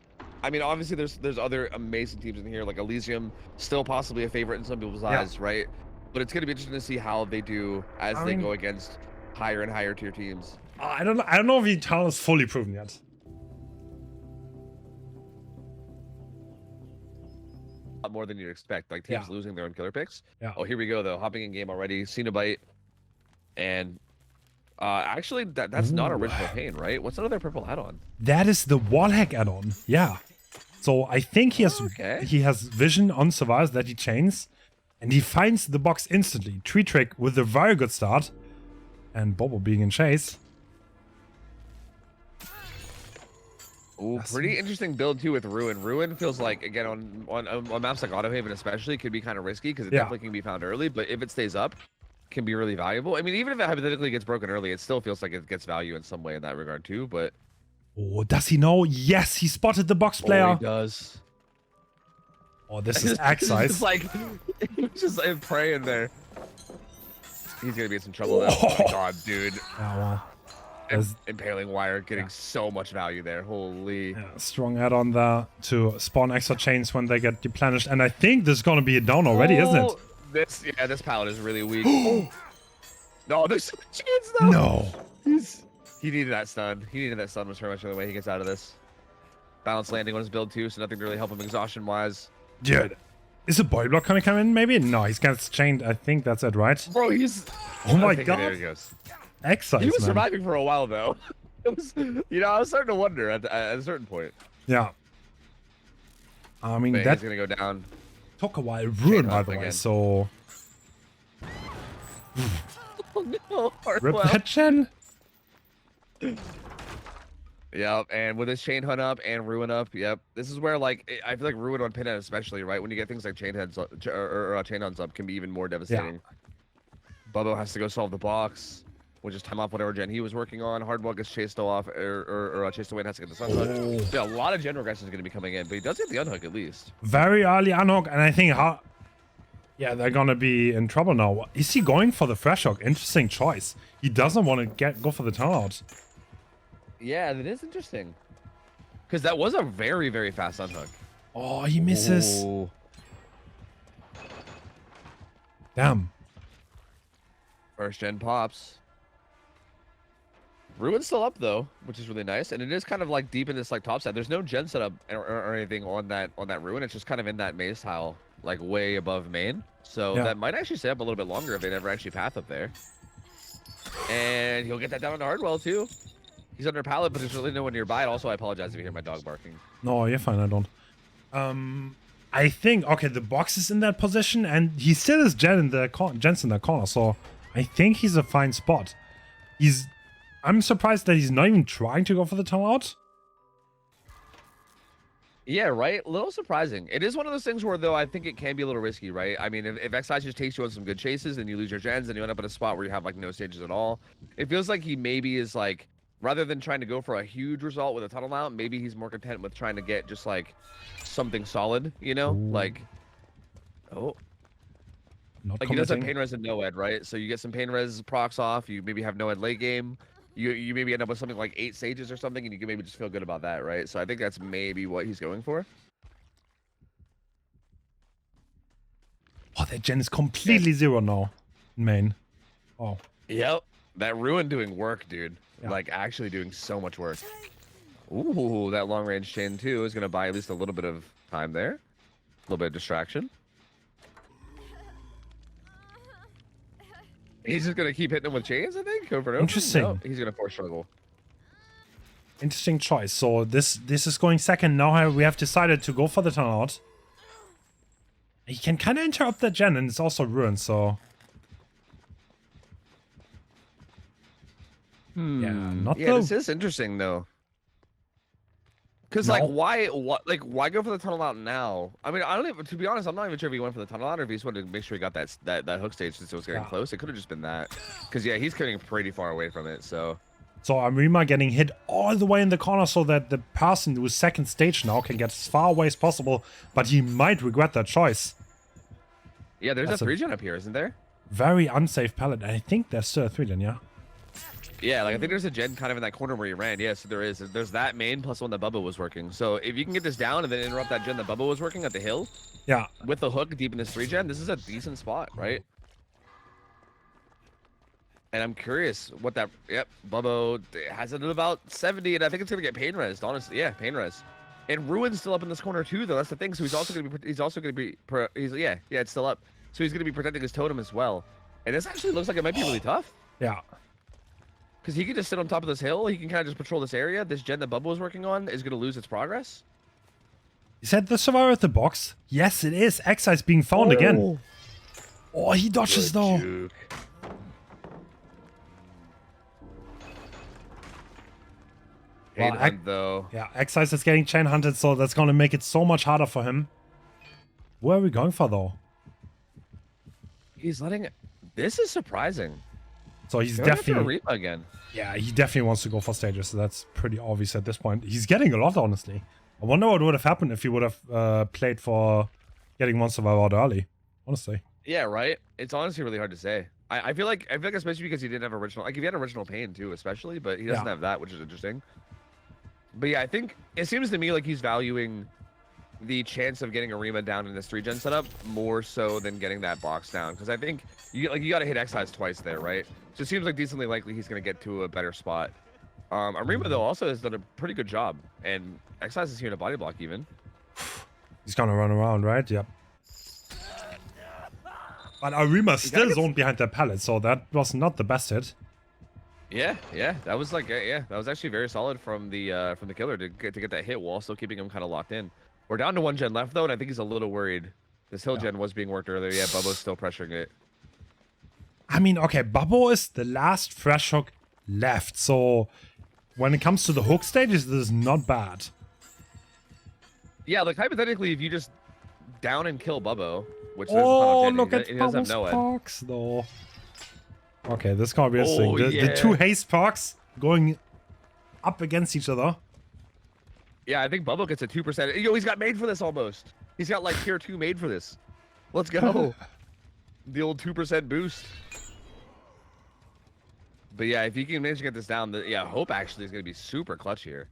B: I mean, obviously there's other amazing teams in here. Like, Elysium, still possibly a favorite in some people's eyes, right? But it's going to be interesting to see how they do as they go against higher and higher tier teams.
A: I don't know if Eternal is fully proven yet.
B: A lot more than you'd expect. Like teams losing their own killer picks.
A: Yeah.
B: Oh, here we go though. Hopping in game already. Cenobite, and actually that's not original pain, right? What's another purple add-on?
A: That is the wallhack add-on. Yeah. So I think he has vision on survivors that he chains, and he finds the box instantly. Tree trick with a very good start, and Bobo being in chase.
B: Ooh, pretty interesting build too with Ruin. Ruin feels like, again, on maps like Autohaven especially, could be kind of risky because it definitely can be found early, but if it stays up, can be really valuable. I mean, even if it hypothetically gets broken early, it still feels like it gets value in some way in that regard too, but...
A: Oh, does he know? Yes, he spotted the box player.
B: Oh, he does.
A: Oh, this is X-Size.
B: It's like, he's just like praying there. He's gonna be in some trouble now. Oh my god, dude.
A: Yeah, well.
B: Impaling wire getting so much value there. Holy.
A: Yeah, strong add-on there to spawn extra chains when they get replenished. And I think this is going to be a down already, isn't it?
B: This pallet is really weak. No, there's so much chance though.
A: No.
B: He needed that stun. He needed that stun was pretty much the only way he gets out of this. Balance landing on his build too, so nothing to really help him exhaustion-wise.
A: Dude, is a boy block gonna come in maybe? No, he's got chained. I think that's it, right?
B: Bro, he's...
A: Oh my god.
B: There he goes.
A: X-Size,
B: he was
A: man.
B: surviving for a while though. It was, you know, I was starting to wonder at a certain point.
A: Yeah. I mean,
B: but
A: that
B: he's gonna go down.
A: Took a while. Ruined, by the way,
B: again.
A: so...
B: Oh no,
A: Rip that gen?
B: Yep, and with his chain hunt up and ruin up, yep. This is where, like, I feel like ruin on pinhead especially, right? When you get things like chain heads or chain hunts up can be even more devastating. Yeah. Bubbo has to go solve the box, which is time off whatever gen he was working on. Hardball gets chased off or chased away and has to get the sun hook. Yeah, a lot of gen regression is going to be coming in, but he does get the unhook at least.
A: Very early unhook, and I think yeah, they're gonna be in trouble now. Is he going for the fresh hook? Interesting choice. He doesn't want to go for the turnout.
B: Yeah, that is interesting. Because that was a very, very fast unhook.
A: Oh, he misses.
B: Ooh.
A: Damn.
B: First gen pops. Ruin's still up though, which is really nice, and it is kind of like deep in this like top side. There's no gen setup or anything on that ruin. It's just kind of in that maze tile, like way above main. So that might actually stay up a little bit longer if they never actually path up there. And he'll get that down on the hardwell too. He's under pallet, but there's really no one nearby. And also, I apologize if you hear my dog barking.
A: No, you're fine. I don't. I think the box is in that position, and he still is Gen's in the corner. So I think he's a fine spot. I'm surprised that he's not even trying to go for the tunnel out.
B: Yeah, right? A little surprising. It is one of those things where, though, I think it can be a little risky, right? I mean, if X-Size just takes you on some good chases and you lose your gens and you end up in a spot where you have, like, no stages at all, it feels like he maybe is, like, rather than trying to go for a huge result with a tunnel out, maybe he's more content with trying to get just, like, something solid, you know?
A: Ooh.
B: Like, like, he does have pain res and no ed, right? So you get some pain res procs off, you maybe have no ed late game. You maybe end up with something like 8 stages or something, and you can maybe just feel good about that, right? So I think that's maybe what he's going for.
A: Oh, that gen is completely zero now in main. Oh.
B: Yep. That ruin doing work, dude. Yeah. Like, actually doing so much work. Ooh, that long range chain, too, is going to buy at least a little bit of time there. A little bit of distraction. He's just going to keep hitting him with chains, I think, over and over.
A: Interesting.
B: No, he's going to force struggle.
A: Interesting choice. So this is going second. Now we have decided to go for the turnout. He can kind of interrupt that gen, and it's also ruined, so...
B: Yeah, this is interesting, though. Because, like, why go for the tunnel out now? I mean, I don't even, to be honest, I'm not even sure if he went for the tunnel out or if he just wanted to make sure he got that hook stage since it was getting close. It could have just been that. Because, yeah, he's getting pretty far away from it, so...
A: So Arima getting hit all the way in the corner so that the person who's second stage now can get as far away as possible, but he might regret that choice.
B: Yeah, there's a 3-gen up here, isn't there?
A: Very unsafe pallet. I think there's still a 3-gen, yeah?
B: Yeah, like I think there's a gen kind of in that corner where he ran. Yeah, so there is. There's that main plus one that Bubba was working. So if you can get this down and then interrupt that gen that Bubba was working at the hill,
A: yeah,
B: with the hook deep in this 3-gen, this is a decent spot, right? And I'm curious what that. Yep, Bubbo has it at about 70, and I think it's gonna get pain res. Honestly, yeah, pain res. And Ruin's still up in this corner too, though. That's the thing. So he's also gonna be. Yeah, it's still up. So he's gonna be protecting his totem as well. And this actually looks like it might be really tough.
A: Yeah.
B: Because he can just sit on top of this hill. He can kind of just patrol this area. This gen that Bubba was working on is gonna lose its progress.
A: Is that the survivor at the box? Yes, it is. Excise being found again. Oh, he dodges
B: Good
A: though.
B: juke.
A: Well,
B: Pain hunt, though.
A: Yeah, Excise is getting chain hunted, so that's going to make it so much harder for him. Where are we going for, though?
B: He's letting it... This is surprising.
A: So he's
B: Going
A: definitely...
B: after Reaper again.
A: Yeah, he definitely wants to go for stages, so that's pretty obvious at this point. He's getting a lot, honestly. I wonder what would have happened if he would have played for getting one survivor out early, honestly.
B: Yeah, right? It's honestly really hard to say. I feel like especially because he didn't have original... Like, if he had original pain, too, especially, but he doesn't have that, which is interesting. But yeah, I think it seems to me like he's valuing the chance of getting Arima down in this 3-gen setup more so than getting that box down. Because I think you got to hit Excise twice there, right? So it seems like decently likely he's going to get to a better spot. Arima, though, also has done a pretty good job. And Excise is here to body block even.
A: He's going to run around, right? Yep. But Arima still zoned behind that pallet, so that was not the best hit.
B: Yeah, that was like, that was actually very solid from the killer to get that hit while still keeping him kind of locked in. We're down to 1 gen left though, and I think he's a little worried. This hill gen was being worked earlier. Yeah, Bubbo's still pressuring it.
A: I mean, okay, Bubbo is the last fresh hook left, so when it comes to the hook stages, this is not bad.
B: Yeah, like hypothetically, if you just down and kill Bubbo, which
A: oh,
B: there's
A: look at Bubbo's parks though. Okay, this is gonna be interesting. The two haste parks going up against each other.
B: Yeah, I think Bubbo gets a 2%. Yo, he's got made for this almost. He's got like tier 2 made for this. Let's go. The old 2% boost. But yeah, if you can manage to get this down, Hope actually is gonna be super clutch here.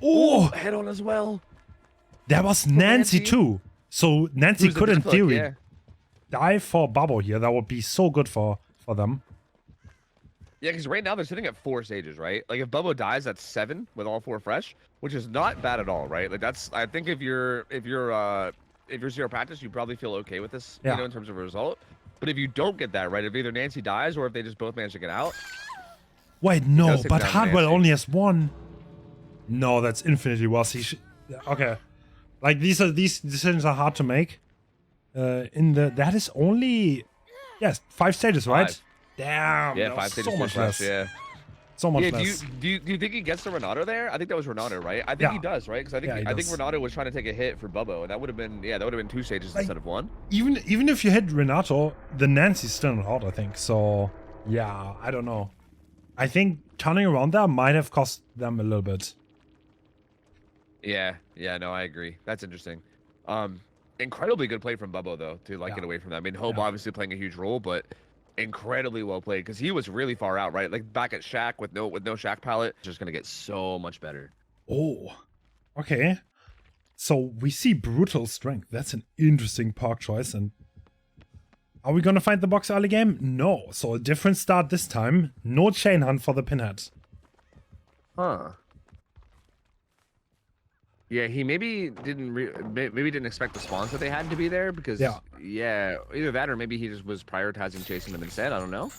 A: Oh,
B: head on as well.
A: That was Nancy too. So Nancy could, in theory, dive for Bubbo here. That would be so good for them.
B: Yeah, because right now they're sitting at 4 stages, right? Like if Bubbo dies, that's 7 with all 4 fresh, which is not bad at all, right? Like that's, I think if you're zero practice, you probably feel okay with this, you know, in terms of a result. But if you don't get that right, if either Nancy dies or if they just both manage to get out.
A: Wait, no, but Hardwell only has 1. No, that's infinitely worse. Okay, like these decisions are hard to make. That is only 5 stages, right?
B: 5.
A: Damn.
B: Yeah, 5 stages.
A: So much less.
B: Yeah.
A: So much less.
B: Do you think he gets the Renato there? I think that was Renato, right? I think he does, right? Because I think Renato was trying to take a hit for Bubbo, and that would have been 2 stages instead of 1.
A: Even if you hit Renato, the Nancy's still not out, I think. So yeah, I don't know. I think turning around there might have cost them a little bit.
B: Yeah, no, I agree. That's interesting. Incredibly good play from Bubbo though to get away from that. I mean, Hope obviously playing a huge role, but incredibly well played because he was really far out, right? Like back at Shack with no Shack palette, just gonna get so much better.
A: Oh, okay. So we see brutal strength. That's an interesting park choice. And are we gonna find the box early game? No. So a different start this time. No chain hunt for the pinhead.
B: Huh. Yeah, he maybe didn't expect the spawns that they had to be there because either that or maybe he just was prioritizing chasing them instead. I don't know.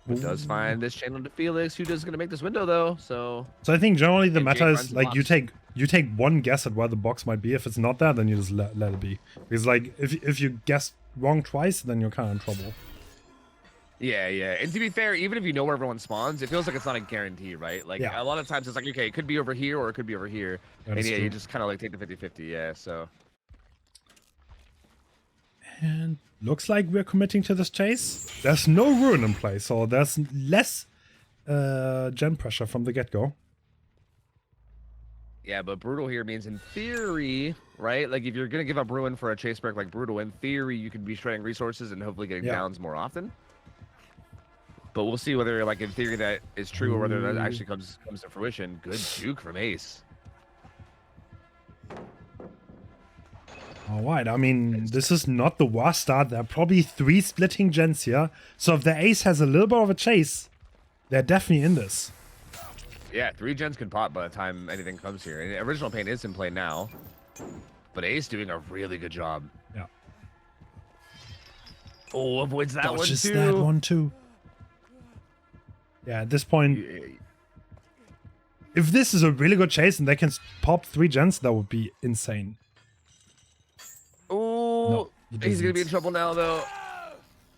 B: But does find this channel to Felix, who is going to make this window though. So
A: I think generally the meta is like you take one guess at where the box might be. If it's not there, then you just let it be. Because like if you guess wrong twice, then you're kind of in trouble.
B: Yeah. And to be fair, even if you know where everyone spawns, it feels like it's not a guarantee, right? Like a lot of times it's like, okay, it could be over here or it could be over here. And you just kind of like take the 50-50. Yeah, so.
A: And looks like we're committing to this chase. There's no ruin in play, so there's less gen pressure from the get-go.
B: Yeah, but Brutal here means in theory, right? Like if you're going to give up ruin for a chase break like Brutal, in theory, you could be shredding resources and hopefully getting downs more often. But we'll see whether, like, in theory that is true or whether that actually comes to fruition. Good juke from Ace.
A: All right. I mean, this is not the worst start. There are probably 3 splitting gens here. So if the ace has a little bit of a chase, they're definitely in this.
B: Yeah, 3 gens can pop by the time anything comes here. And Original Pain is in play now. But Ace doing a really good job.
A: Yeah.
B: Oh, avoids that one
A: Dodges
B: too.
A: that one too. Yeah, at this point, if this is a really good chase and they can pop 3 gens, that would be insane.
B: Oh,
A: No,
B: he's going to be in trouble now, though.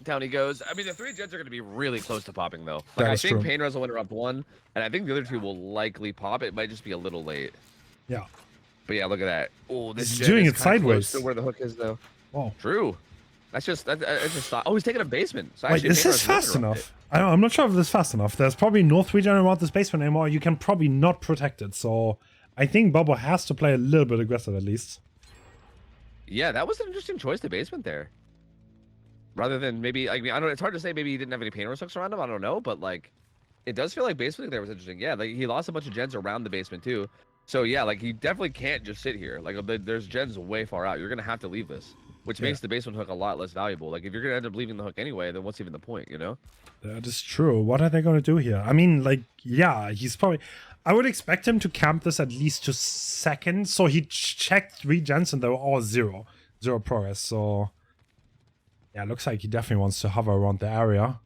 B: Down he goes. I mean, the 3 gens are going to be really close to popping, though. Like, I think Pain Res will interrupt 1, and I think the other 2 will likely pop. It might just be a little late.
A: Yeah.
B: But yeah, look at that. Oh, this
A: He's doing it sideways.
B: To where the hook is, though.
A: Wow.
B: True. That's just oh, he's taking a basement. So
A: Wait, is this fast enough? I'm not sure if this is fast enough. There's probably no 3 gen around this basement anymore. You can probably not protect it. So I think Bobo has to play a little bit aggressive at least.
B: Yeah, that was an interesting choice, the basement there. Rather than maybe, I mean, I don't know, it's hard to say maybe he didn't have any Pain Res hooks around him. I don't know, but like, it does feel like basement there was interesting. Yeah, like he lost a bunch of gens around the basement too. So yeah, like he definitely can't just sit here. Like there's gens way far out. You're gonna have to leave this, which makes the basement hook a lot less valuable. Like if you're gonna end up leaving the hook anyway, then what's even the point, you know?
A: That is true. What are they gonna do here? I mean, like, yeah, he's probably. I would expect him to camp this at least to second. So he checked 3 gens and they were all 0 progress. So yeah, looks like he definitely wants to hover around the area.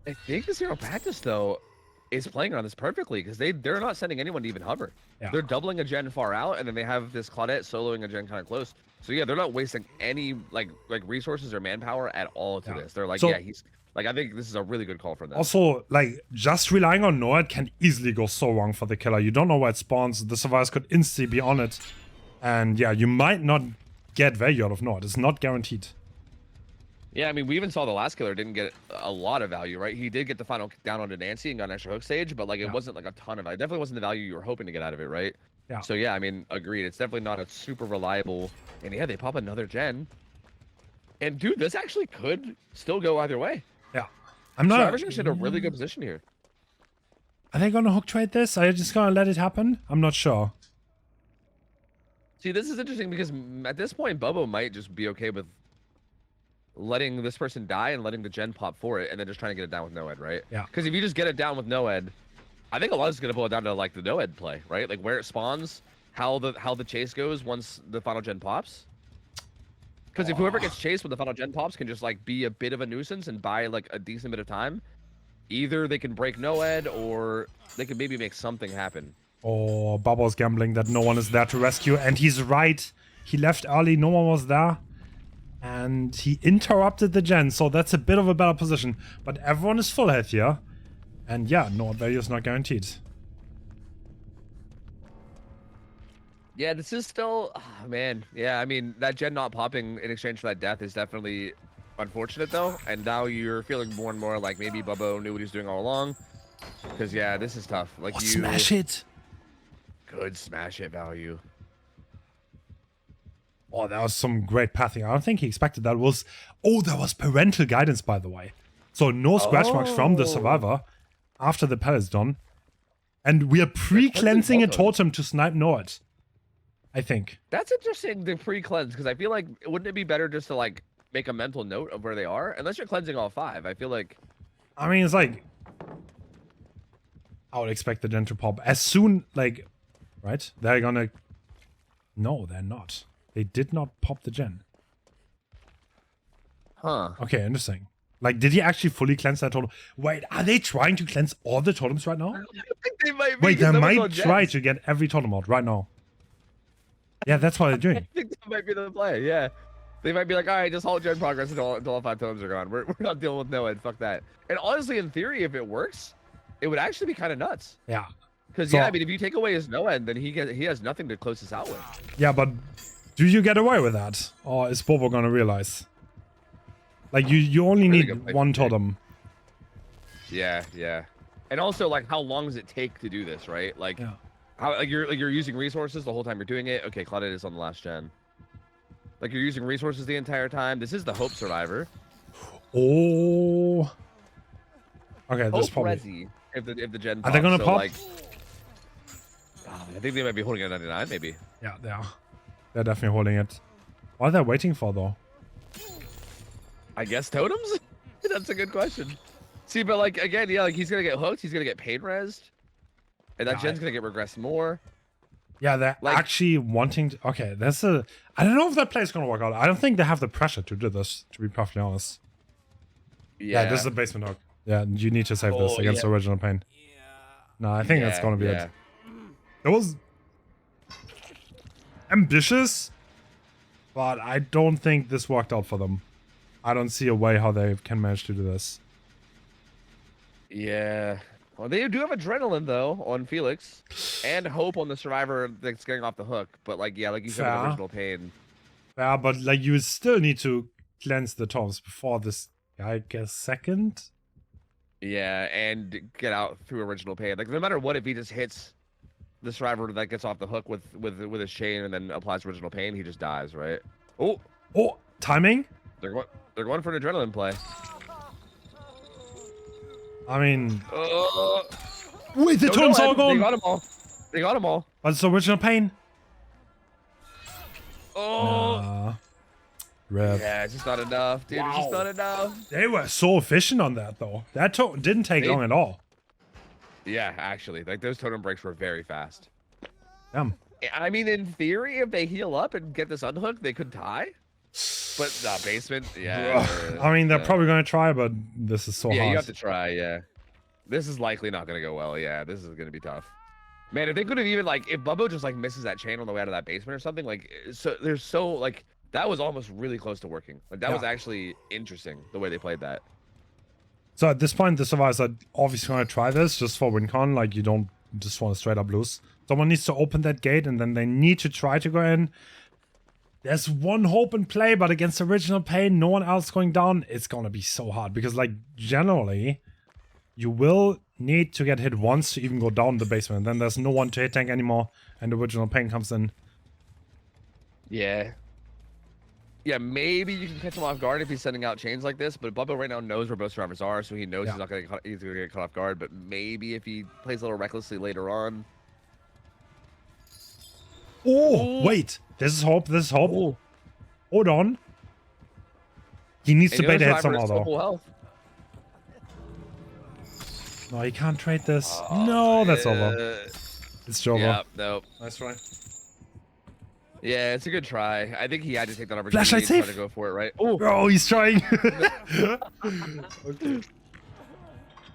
B: I think the 0 practice though is playing around this perfectly because they're not sending anyone to even hover.
A: Yeah.
B: They're doubling a gen far out, and then they have this Claudette soloing a gen kind of close. So yeah, they're not wasting any like resources or manpower at all to this. They're like, yeah, he's like, I think this is a really good call from them.
A: Also, like, just relying on Noed can easily go so wrong for the killer. You don't know where it spawns. The survivors could instantly be on it, and yeah, you might not get value out of Noed. It's not guaranteed.
B: Yeah, I mean, we even saw the last killer didn't get a lot of value, right? He did get the final down onto Nancy and got an extra hook stage, but like it wasn't like a ton of value. It definitely wasn't the value you were hoping to get out of it, right?
A: Yeah.
B: So yeah, I mean, agreed. It's definitely not a super reliable. And yeah, they pop another gen. And dude, this actually could still go either way.
A: Yeah. I'm not.
B: Survivors are in a really good position here.
A: Are they gonna hook trade this? Are they just gonna let it happen? I'm not sure.
B: See, this is interesting because at this point, Bubbo might just be okay with letting this person die and letting the gen pop for it, and then just trying to get it down with Noed, right?
A: Yeah.
B: Because if you just get it down with Noed, I think a lot is going to boil down to like the Noed play, right? Like where it spawns, how the chase goes once the final gen pops. Because if whoever gets chased when the final gen pops can just like be a bit of a nuisance and buy like a decent bit of time, either they can break Noed or they can maybe make something happen.
A: Oh, Bubbo's gambling that no one is there to rescue, and he's right. He left early, no one was there. And he interrupted the gen, so that's a bit of a better position. But everyone is full health here. And yeah, no value is not guaranteed.
B: Yeah, this is still, oh, man. Yeah, I mean, that gen not popping in exchange for that death is definitely unfortunate, though. And now you're feeling more and more like maybe Bubbo knew what he was doing all along. Because, yeah, this is tough. Like, you
A: smash it.
B: Good smash it value.
A: Oh, that was some great pathing. I don't think he expected that. There was parental guidance, by the way. So no scratch marks from the survivor after the pal is done. And we are pre-cleansing a totem to snipe Noed, I think.
B: That's interesting, the pre-cleanse, because I feel like, wouldn't it be better just to, like, make a mental note of where they are? Unless you're cleansing all 5. I feel like...
A: I mean, it's like... I would expect the gen to pop. As soon, like... Right? They're gonna... No, they're not. They did not pop the gen.
B: Huh.
A: Okay, interesting. Like, did he actually fully cleanse that totem? Wait, are they trying to cleanse all the totems right now?
B: I think they might be.
A: Wait, they might try to get every totem out right now. Yeah, that's what they're doing.
B: I think that might be the play, yeah. They might be like, all right, just halt gen progress until all 5 totems are gone. We're not dealing with Noed, fuck that. And honestly, in theory, if it works, it would actually be kind of nuts.
A: Yeah.
B: Because, yeah, I mean, if you take away his Noed, then he has nothing to close this out with.
A: Yeah, but do you get away with that? Or is Bobo gonna realize? Like, you only need 1 totem.
B: Yeah, yeah. And also, like, how long does it take to do this, right? Like, how you're using resources the whole time you're doing it. Okay, Claudette is on the last gen. Like, you're using resources the entire time. This is the Hope Survivor.
A: Oh. Okay, this probably...
B: Resi, if the gen pops.
A: Are they gonna pop?
B: Like, I think they might be holding it at 99, maybe.
A: Yeah, they are. They're definitely holding it. What are they waiting for, though?
B: I guess totems? That's a good question. See, but like, again, yeah, like he's going to get hooked. He's going to get pain rezzed. And that gen's going to get regressed more.
A: Yeah, they're
B: like,
A: actually wanting to... Okay, that's a... I don't know if that play is going to work out. I don't think they have the pressure to do this, to be perfectly honest. Yeah, this is a basement hook. Yeah, you need to save this against original pain. No, I think that's going to be it. It was ambitious, but I don't think this worked out for them. I don't see a way how they can manage to do this.
B: Yeah. Well, they do have adrenaline, though, on Felix. And hope on the survivor that's getting off the hook. But, like, yeah, like you said, with original pain.
A: Yeah, but, like, you still need to cleanse the toms before this guy gets second. Yeah,
B: and get out through original pain. Like, no matter what, if he just hits the survivor that gets off the hook with his chain and then applies original pain, he just dies, right? Oh,
A: timing?
B: They're going for an adrenaline play.
A: I mean, wait, the toms are gone.
B: They got them all. They got them all.
A: But it's original pain. Rip.
B: Yeah, it's just not enough, dude. It's just not enough.
A: They were so efficient on that, though. That didn't take long at all.
B: Yeah, actually, like those totem breaks were very fast.
A: Damn.
B: I mean, in theory, if they heal up and get this unhooked, they could tie. But basement, yeah.
A: I mean, they're probably gonna try, but this is so hard.
B: Yeah, you have to try. Yeah, this is likely not gonna go well. Yeah, this is gonna be tough. Man, if they could have even like, if Bubbo just like misses that chain on the way out of that basement or something, like, so there's so like that was almost really close to working. Like that was actually interesting the way they played that.
A: So at this point, the survivors are obviously gonna try this just for win con. Like you don't just want to straight up lose. Someone needs to open that gate, and then they need to try to go in. There's one hope in play, but against original pain, no one else going down, it's gonna be so hard. Because, like, generally, you will need to get hit once to even go down the basement. And then there's no one to hit tank anymore, and original pain comes in.
B: Yeah. Yeah, maybe you can catch him off guard if he's sending out chains like this, but Bubbo right now knows where both survivors are, so he knows he's not gonna get caught off guard, but maybe if he plays a little recklessly later on.
A: Oh, wait. This is hope. This is hope.
B: Oh.
A: Hold on. He needs to bait ahead somehow, though. No, he can't trade this. No, that's over. It's over.
B: Yeah, no.
A: Nice try.
B: Yeah, it's a good try. I think he had to take that opportunity and try to go for it, right?
A: Oh, he's trying.
B: Okay.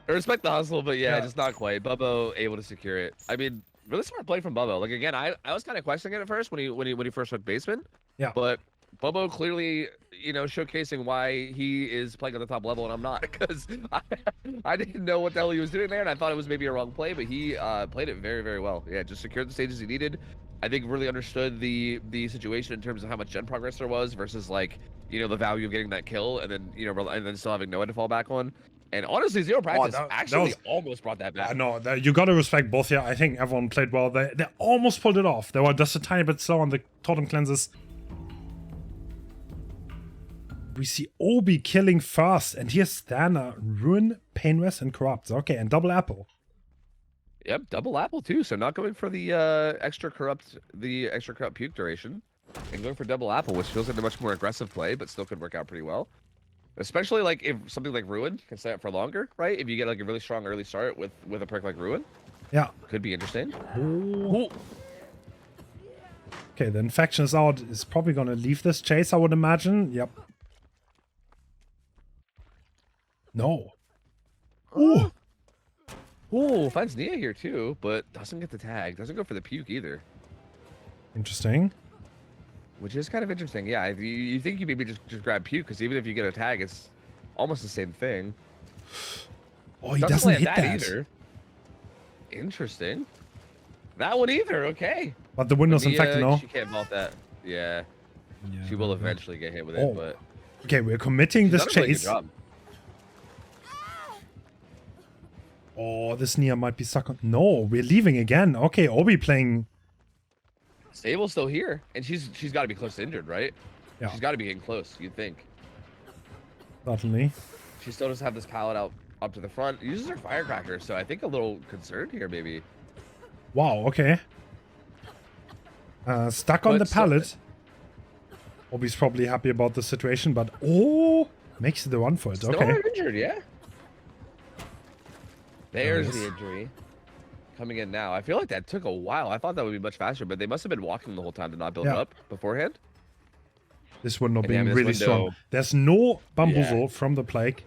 B: I respect the hustle, but yeah, just not quite. Bubbo able to secure it. I mean, really smart play from Bubbo. Like again, I was kind of questioning it at first when he first went basement.
A: Yeah.
B: But Bubbo clearly, you know, showcasing why he is playing at the top level and I'm not, because I didn't know what the hell he was doing there, and I thought it was maybe a wrong play, but he played it very, very well. Yeah, just secured the stages he needed. I think really understood the situation in terms of how much gen progress there was versus like, you know, the value of getting that kill and then, you know, and then still having no one to fall back on. And honestly, zero practice almost brought that back.
A: No, you got to respect both here. I think everyone played well. They almost pulled it off. They were just a tiny bit slow on the totem cleanses. We see Obi killing first, and here's Stana, Ruin, Painrest, and Corrupt. Okay, and double apple.
B: Yep, double apple too. So not going for the extra corrupt puke duration, and going for double apple, which feels like a much more aggressive play, but still could work out pretty well. Especially like if something like Ruin can stay up for longer, right? If you get like a really strong early start with a perk like Ruin,
A: yeah,
B: could be interesting.
A: Ooh. Okay, the infection is out. Is probably gonna leave this chase, I would imagine. Yep. No. Ooh.
B: Ooh, finds Nia here too, but doesn't get the tag. Doesn't go for the puke either.
A: Interesting.
B: Which is kind of interesting. Yeah, you think you maybe just grab puke, because even if you get a tag, it's almost the same thing.
A: Oh, he doesn't hit that
B: either. Interesting. That one either. Okay.
A: But the window's infected, no?
B: She can't vault that. Yeah. She will eventually get hit with it, but.
A: Okay, we're committing this chase. Oh, this Nia might be stuck on. No, we're leaving again. Okay, Obi playing.
B: Stable's still here, and she's got to be close to injured, right?
A: Yeah.
B: She's got to be getting close, you'd think.
A: Certainly.
B: She still doesn't have this pallet out up to the front. Uses her firecracker, so I think a little concerned here, maybe.
A: Wow. Okay. Stuck on the pallet. Obi's probably happy about the situation, but oh, makes the run for it.
B: Still
A: Okay.
B: injured, yeah. There's
A: There it
B: the
A: is.
B: injury. Coming in now. I feel like that took a while. I thought that would be much faster, but they must have been walking the whole time to not build it
A: Yeah.
B: up beforehand.
A: This window
B: And yeah, I
A: being
B: mean, this
A: really strong.
B: window-
A: There's no bamboozle from the plague.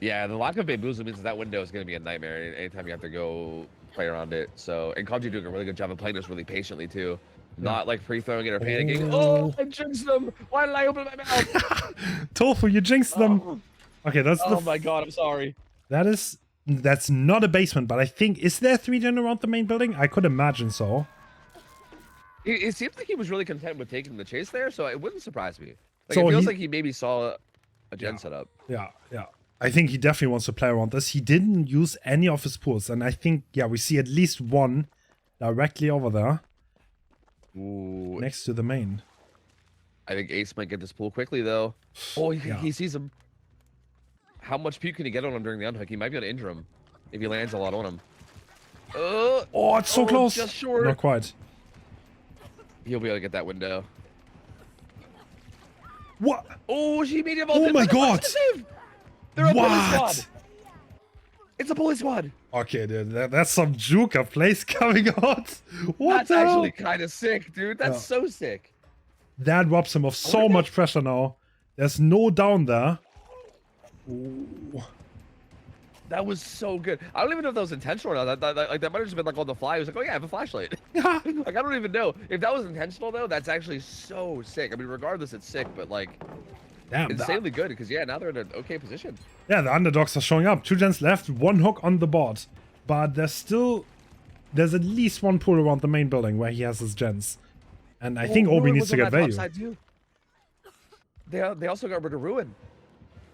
B: Yeah, the lack of bamboozle means that window is going to be a nightmare anytime you have to go play around it. So, and Cowshed doing a really good job of playing this really patiently too. Not like free-throwing it or panicking.
A: Oh.
B: Oh, I jinxed them. Why did I open my mouth?
A: Tofu, you jinxed them.
B: Oh,
A: Okay, that's
B: oh
A: the.
B: my god, I'm sorry.
A: That's not a basement, but I think is there 3 gen around the main building? I could imagine so.
B: It seems like he was really content with taking the chase there, so it wouldn't surprise me. Like,
A: So
B: it feels
A: he-
B: like he maybe saw a gen
A: Yeah.
B: setup.
A: Yeah, yeah. I think he definitely wants to play around this. He didn't use any of his pools, and I think we see at least one directly over there
B: Ooh,
A: next to the main.
B: I think Ace might get this pool quickly though. Oh,
A: Yeah.
B: he sees him. How much puke can he get on him during the unhook? He might be able to injure him if he lands a lot on him.
A: Oh, it's so close.
B: Just short.
A: Not quite.
B: He'll be able to get that window.
A: What?
B: Oh, she medium
A: Oh
B: vaulted,
A: my
B: but it was
A: god.
B: the save. They're a bully
A: What?
B: squad. It's a bully squad.
A: Okay, dude, that's some Juka plays coming out. What
B: That's
A: the hell?
B: actually kind of sick, dude. That's
A: Yeah.
B: so sick.
A: That robs him of so
B: wonder-
A: much pressure now. There's no down there. Ooh.
B: That was so good. I don't even know if that was intentional or not. That might have just been like on the fly. He was like, oh yeah, I have a flashlight.
A: Yeah.
B: Like, I don't even know. If that was intentional, though, that's actually so sick. I mean, regardless, it's sick, but, like,
A: Damn,
B: insanely good. Because, yeah, now they're in an okay position.
A: yeah, the underdogs are showing up. 2 gens left, 1 hook on the board. But there's at least 1 pool around the main building where he has his gens. And I think
B: Oh,
A: Obi
B: Ruin
A: needs
B: was
A: to
B: on
A: get
B: that top
A: value.
B: side, too. They also got rid of Ruin,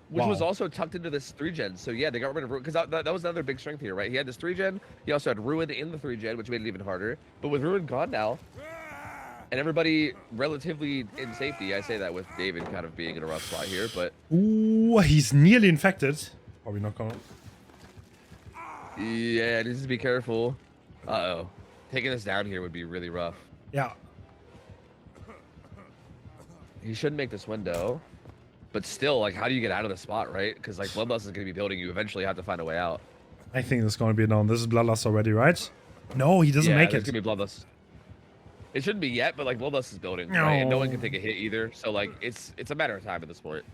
B: which was
A: Wow.
B: also tucked into this 3-gen. So, yeah, they got rid of Ruin. Because that was another big strength here, right? He had this 3-gen. He also had Ruin in the 3-gen, which made it even harder. But with Ruin gone now, and everybody relatively in safety, I say that with David kind of being in a rough spot here, but
A: Ooh, he's nearly infected. Probably not gonna.
B: yeah, needs to be careful. Uh-oh. Taking this down here would be really rough.
A: Yeah.
B: He shouldn't make this window, but still, like, how do you get out of the spot, right? Because, like, Bloodlust is going to be building. You eventually have to find a way out.
A: I think there's gonna be a down. This is Bloodlust already, right? No, he doesn't make
B: there's
A: it.
B: going to be Bloodlust. It shouldn't be yet, but, like, Bloodlust is building, right? And no one can take a hit either. So, like, it's a matter of time at this point.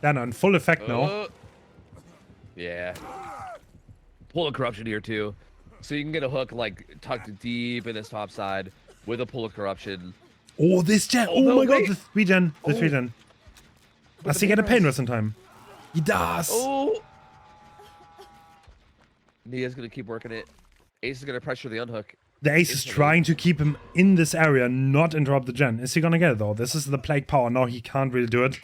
A: Then in full effect now.
B: Yeah. Pull of Corruption here, too. So you can get a hook, like, tucked deep in this top side with a Pull of Corruption.
A: Oh, this gen. Oh,
B: no,
A: my god,
B: wait.
A: the 3-gen. The
B: Oh.
A: 3-gen. Does
B: the
A: he get a
B: pain
A: pain
B: rest.
A: rest in time? He does.
B: Oh! Nia's going to keep working it. Ace is going to pressure the unhook.
A: The ace is
B: Instantly.
A: trying to keep him in this area, not interrupt the gen. Is he gonna get it though? This is the plague power. No, he can't really do it.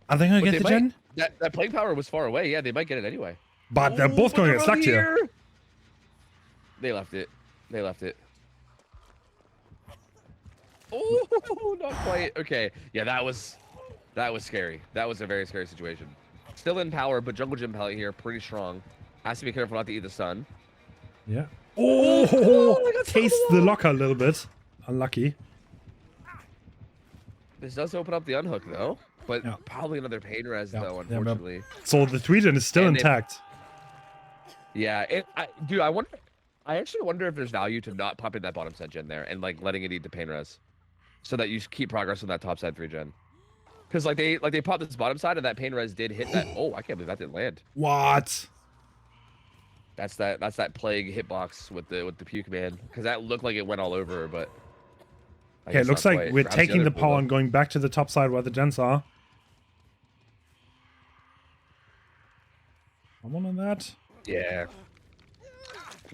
A: Are they gonna
B: But
A: get the
B: they
A: gen?
B: might- That plague power was far away. Yeah, they might get it anyway.
A: But they're
B: Ooh,
A: both
B: but
A: going to
B: they're
A: get
B: on
A: stuck here.
B: They left it. They left it. Oh, not quite. Okay. Yeah, that was scary. That was a very scary situation. Still in power, but Jungle Gym Pellet here, pretty strong. Has to be careful not to eat the sun.
A: Yeah.
B: Oh,
A: Oh,
B: I got
A: taste
B: stuck on
A: the
B: the wall.
A: locker a little bit. Unlucky.
B: This does open up the unhook though, but
A: Yeah.
B: probably another pain res
A: Yeah,
B: though,
A: yeah, yeah.
B: unfortunately.
A: So the 3-gen is still
B: And it-
A: intact.
B: Yeah, dude, I actually wonder if there's value to not popping that bottom side gen there and like letting it eat the pain res, so that you keep progress on that top side 3-gen. Because like they popped this bottom side and that pain res did hit that. Oh, I can't believe that didn't land.
A: What?
B: That's that plague hitbox with the puke man. Because that looked like it went all over, but. I
A: Okay, it
B: guess
A: looks
B: not
A: like
B: quite.
A: we're
B: Grabs
A: taking
B: other
A: the power
B: pool,
A: and going back to the top side where the gens are. Someone on that?
B: though. Yeah.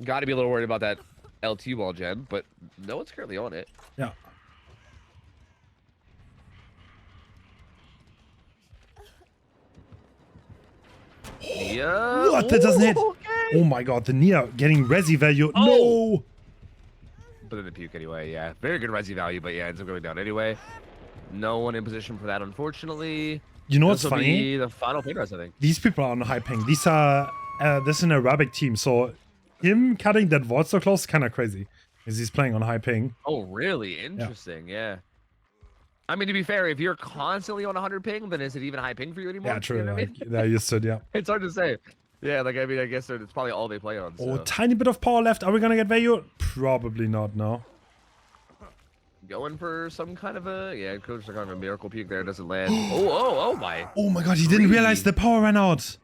B: Got to be a little worried about that LT wall gen, but no one's currently on it.
A: Yeah.
B: Yeah.
A: What? That doesn't hit.
B: Okay.
A: Oh my god, the Nia getting resi value.
B: Oh.
A: No!
B: But then the puke anyway, yeah. Very good resi value, but yeah, ends up going down anyway. No one in position for that, unfortunately.
A: You know what's
B: This will
A: funny?
B: be the final pain res, I think.
A: These people are on a high ping. These are this is an Arabic team, so him cutting that vault so close is kind of crazy. Because he's playing on high ping.
B: Oh, really? Interesting. Yeah. I mean, to be fair, if you're constantly on 100 ping, then is it even high ping for you anymore?
A: Yeah, true.
B: You know what I
A: Like,
B: mean?
A: they're used to it, yeah.
B: It's hard to say. Yeah, like, I mean, I guess it's probably all they play on.
A: Oh,
B: So.
A: tiny bit of power left. Are we gonna get value? Probably not, no.
B: Going for some kind of a... Yeah, coach kind of a miracle peak there. Doesn't land. Oh my.
A: Oh my god, he didn't realize the power ran out.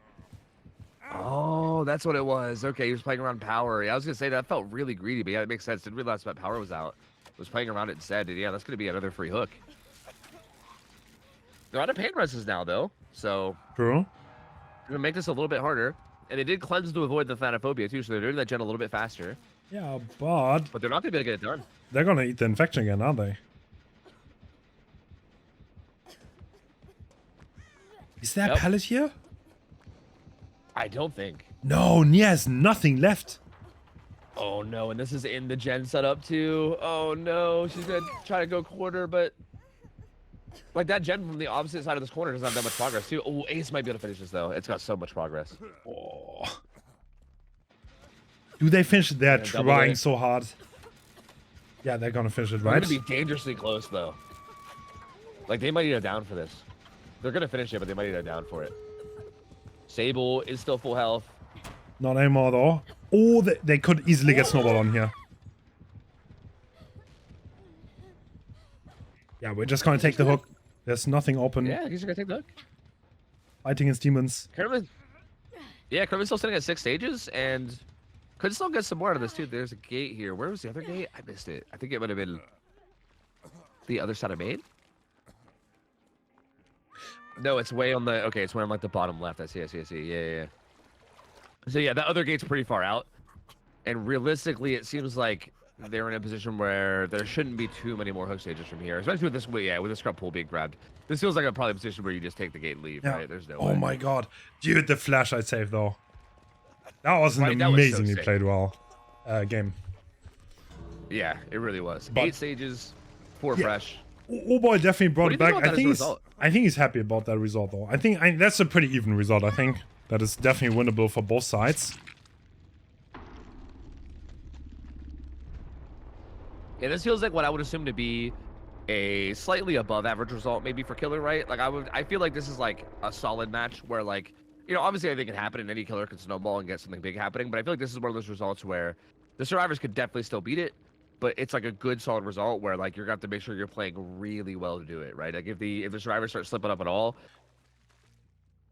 B: Oh, that's what it was. Okay, he was playing around power. Yeah, I was going to say that felt really greedy, but yeah, that makes sense. Didn't realize that power was out. Was playing around it instead. And yeah, that's going to be another free hook. They're out of pain reses now, though. So...
A: True.
B: Going to make this a little bit harder. And they did cleanse to avoid the Thanophobia, too, so they're doing that gen a little bit faster.
A: Yeah, but
B: But they're not going to be able to get it done.
A: they're gonna eat the infection again, aren't they? Is there a pallet here?
B: I don't think.
A: No, Nia has nothing left.
B: Oh, no, and this is in the gen setup, too. Oh, no, she's going to try to go quarter, but... Like, that gen from the opposite side of this corner doesn't have that much progress, too. Oh, Ace might be able to finish this, though. It's got so much progress.
A: Oh. Do they finish it? They're
B: Yeah,
A: trying so hard. Yeah, they're gonna finish it,
B: They're
A: right?
B: going to be dangerously close, though. Like, they might need a down for this. They're going to finish it, but they might need a down for it. Sable is still full health.
A: Not anymore, though. Oh, they could easily get Snowball on here. Yeah, we're just gonna take the hook. There's nothing open.
B: Yeah, he's going to take the hook.
A: Fighting his demons.
B: Kermit. Yeah, Kermit's still sitting at 6 stages, and could still get some more out of this, too. There's a gate here. Where was the other gate? I missed it. I think it might have been the other side of main. No, it's way on the... Okay, it's way on, like, the bottom left. I see. Yeah. So, yeah, that other gate's pretty far out. And realistically, it seems like they're in a position where there shouldn't be too many more hook stages from here. Especially with this... Yeah, with the scrub pool being grabbed. This feels like a probably position where you just take the gate and leave,
A: Yeah.
B: right? There's no way.
A: Oh my god. Dude, the flash I saved, though. That was an
B: Right, that was so
A: amazingly
B: sick.
A: played well game.
B: Yeah, it really was.
A: But-
B: 8 stages, 4
A: Yeah.
B: fresh.
A: Oh boy, definitely brought
B: What
A: it
B: do you
A: back.
B: think about that as a result?
A: I think he's happy about that result, though. I think that's a pretty even result. I think that is definitely winnable for both sides.
B: Yeah, this feels like what I would assume to be a slightly above average result, maybe for Killer, right? Like I feel like this is like a solid match where, like, you know, obviously anything can happen and any killer can snowball and get something big happening, but I feel like this is one of those results where the survivors could definitely still beat it, but it's like a good solid result where, like, you're gonna have to make sure you're playing really well to do it, right? Like if the survivors start slipping up at all.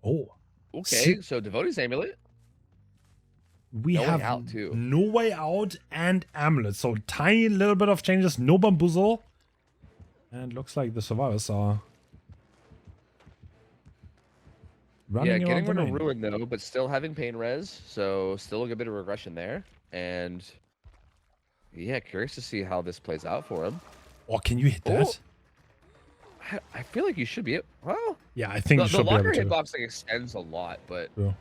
A: Oh.
B: Okay, so Devotee's Amulet.
A: We
B: No Way
A: have
B: Out, too.
A: No Way Out and Amulet. So tiny little bit of changes. No Bamboozle. And looks like the survivors are running
B: Yeah, getting
A: around the
B: rid of
A: main.
B: Ruin, though, but still having pain res, so still a good bit of regression there. And yeah, curious to see how this plays out for him.
A: Oh, can you hit that?
B: I feel like you should be... Well,
A: Yeah, I think
B: the
A: you should be
B: longer
A: able to.
B: hitboxing extends a lot, but
A: True.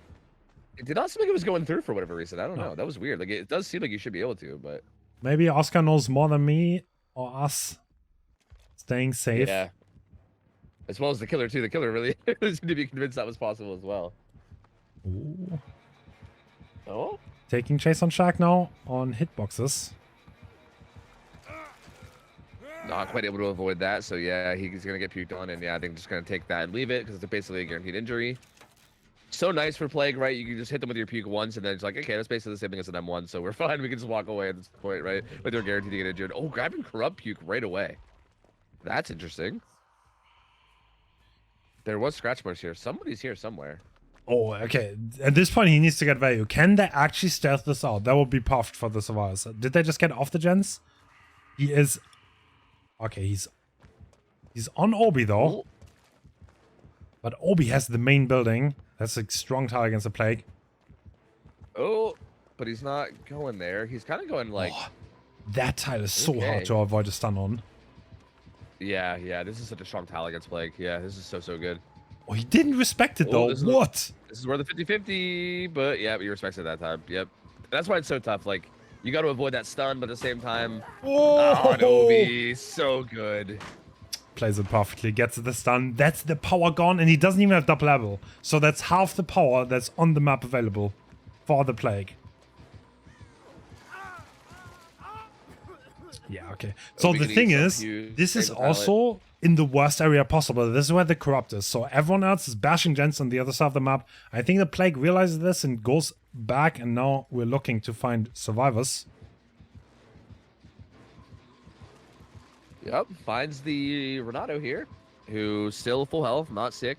B: it did not seem like it was going through for whatever reason. I don't
A: No.
B: know. That was weird. Like, it does seem like you should be able to, but...
A: Maybe Oscar knows more than me or us. Staying safe.
B: Yeah. As well as the killer, too. The killer really seemed to be convinced that was possible as well.
A: Ooh.
B: Oh?
A: Taking chase on Shark now on hitboxes.
B: Not quite able to avoid that, so yeah, he's going to get puked on, and yeah, I think just going to take that and leave it, because it's basically a guaranteed injury. So nice for Plague, right? You can just hit them with your puke once, and then it's like, okay, that's basically the same thing as an M1, so we're fine. We can just walk away at this point, right? But they're guaranteed to get injured. Oh, grabbing Corrupt Puke right away. That's interesting. There was scratch marks here. Somebody's here somewhere.
A: Oh, okay. At this point, he needs to get value. Can they actually stealth this out? That would be perfect for the survivors. Did they just get off the gens? He is... Okay, he's on Obi, though.
B: Oh.
A: But Obi has the main building. That's a strong tile against the Plague.
B: Oh, but he's not going there. He's kind of going like...
A: Oh, that tile is so
B: Okay.
A: hard to avoid a stun on.
B: Yeah, this is such a strong tile against Plague. Yeah, this is so good.
A: Oh, he didn't respect it,
B: Oh,
A: though.
B: this is-
A: What?
B: This is where the 50-50, but yeah, he respects it that time. Yep. That's why it's so tough. Like, you got to avoid that stun, but at the same time... Oh, and Obi, so good.
A: Plays it perfectly, gets the stun. That's the power gone, and he doesn't even have double level. So that's half the power that's on the map available for the Plague. Yeah, okay. So
B: we
A: the
B: could
A: thing
B: eat
A: is,
B: some huge
A: this is
B: stable pallet.
A: also in the worst area possible. This is where the corrupt is. So everyone else is bashing gens on the other side of the map. I think the plague realizes this and goes back, and now we're looking to find survivors.
B: Yep, finds the Renato here, who's still full health, not sick.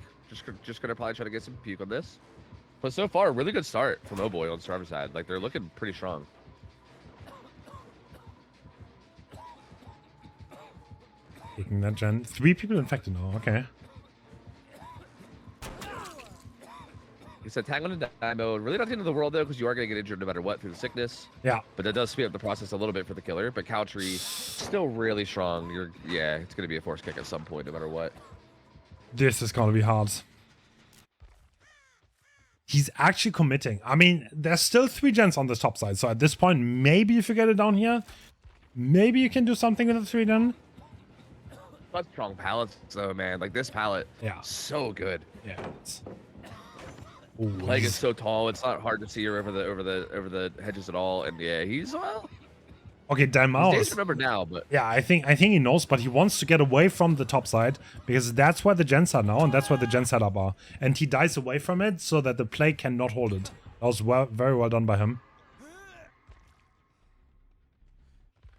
B: Just gonna probably try to get some puke on this. But so far, really good start from Oh Boy on Survivor side. Like, they're looking pretty strong.
A: Taking that gen. 3 people infected now, okay.
B: He said tag on a die mode. Really not the end of the world, though, because you are going to get injured no matter what through the sickness.
A: Yeah.
B: But that does speed up the process a little bit for the killer. But Cowtree, still really strong. Yeah, it's going to be a force kick at some point, no matter what.
A: This is gonna be hard. He's actually committing. I mean, there's still 3 gens on the top side. So at this point, maybe if you get it down here, maybe you can do something with the 3 gen.
B: Such strong pallets, though, man. Like, this pallet,
A: Yeah.
B: so good.
A: Yeah.
B: Plague is so tall; it's not hard to see her over the hedges at all. And yeah, he's well.
A: Okay, Dalmau
B: His days
A: is...
B: remember now, but
A: Yeah, I think he knows, but he wants to get away from the top side because that's where the gens are now, and that's where the gen setup are. And he dies away from it so that the plague cannot hold it. That was very well done by him.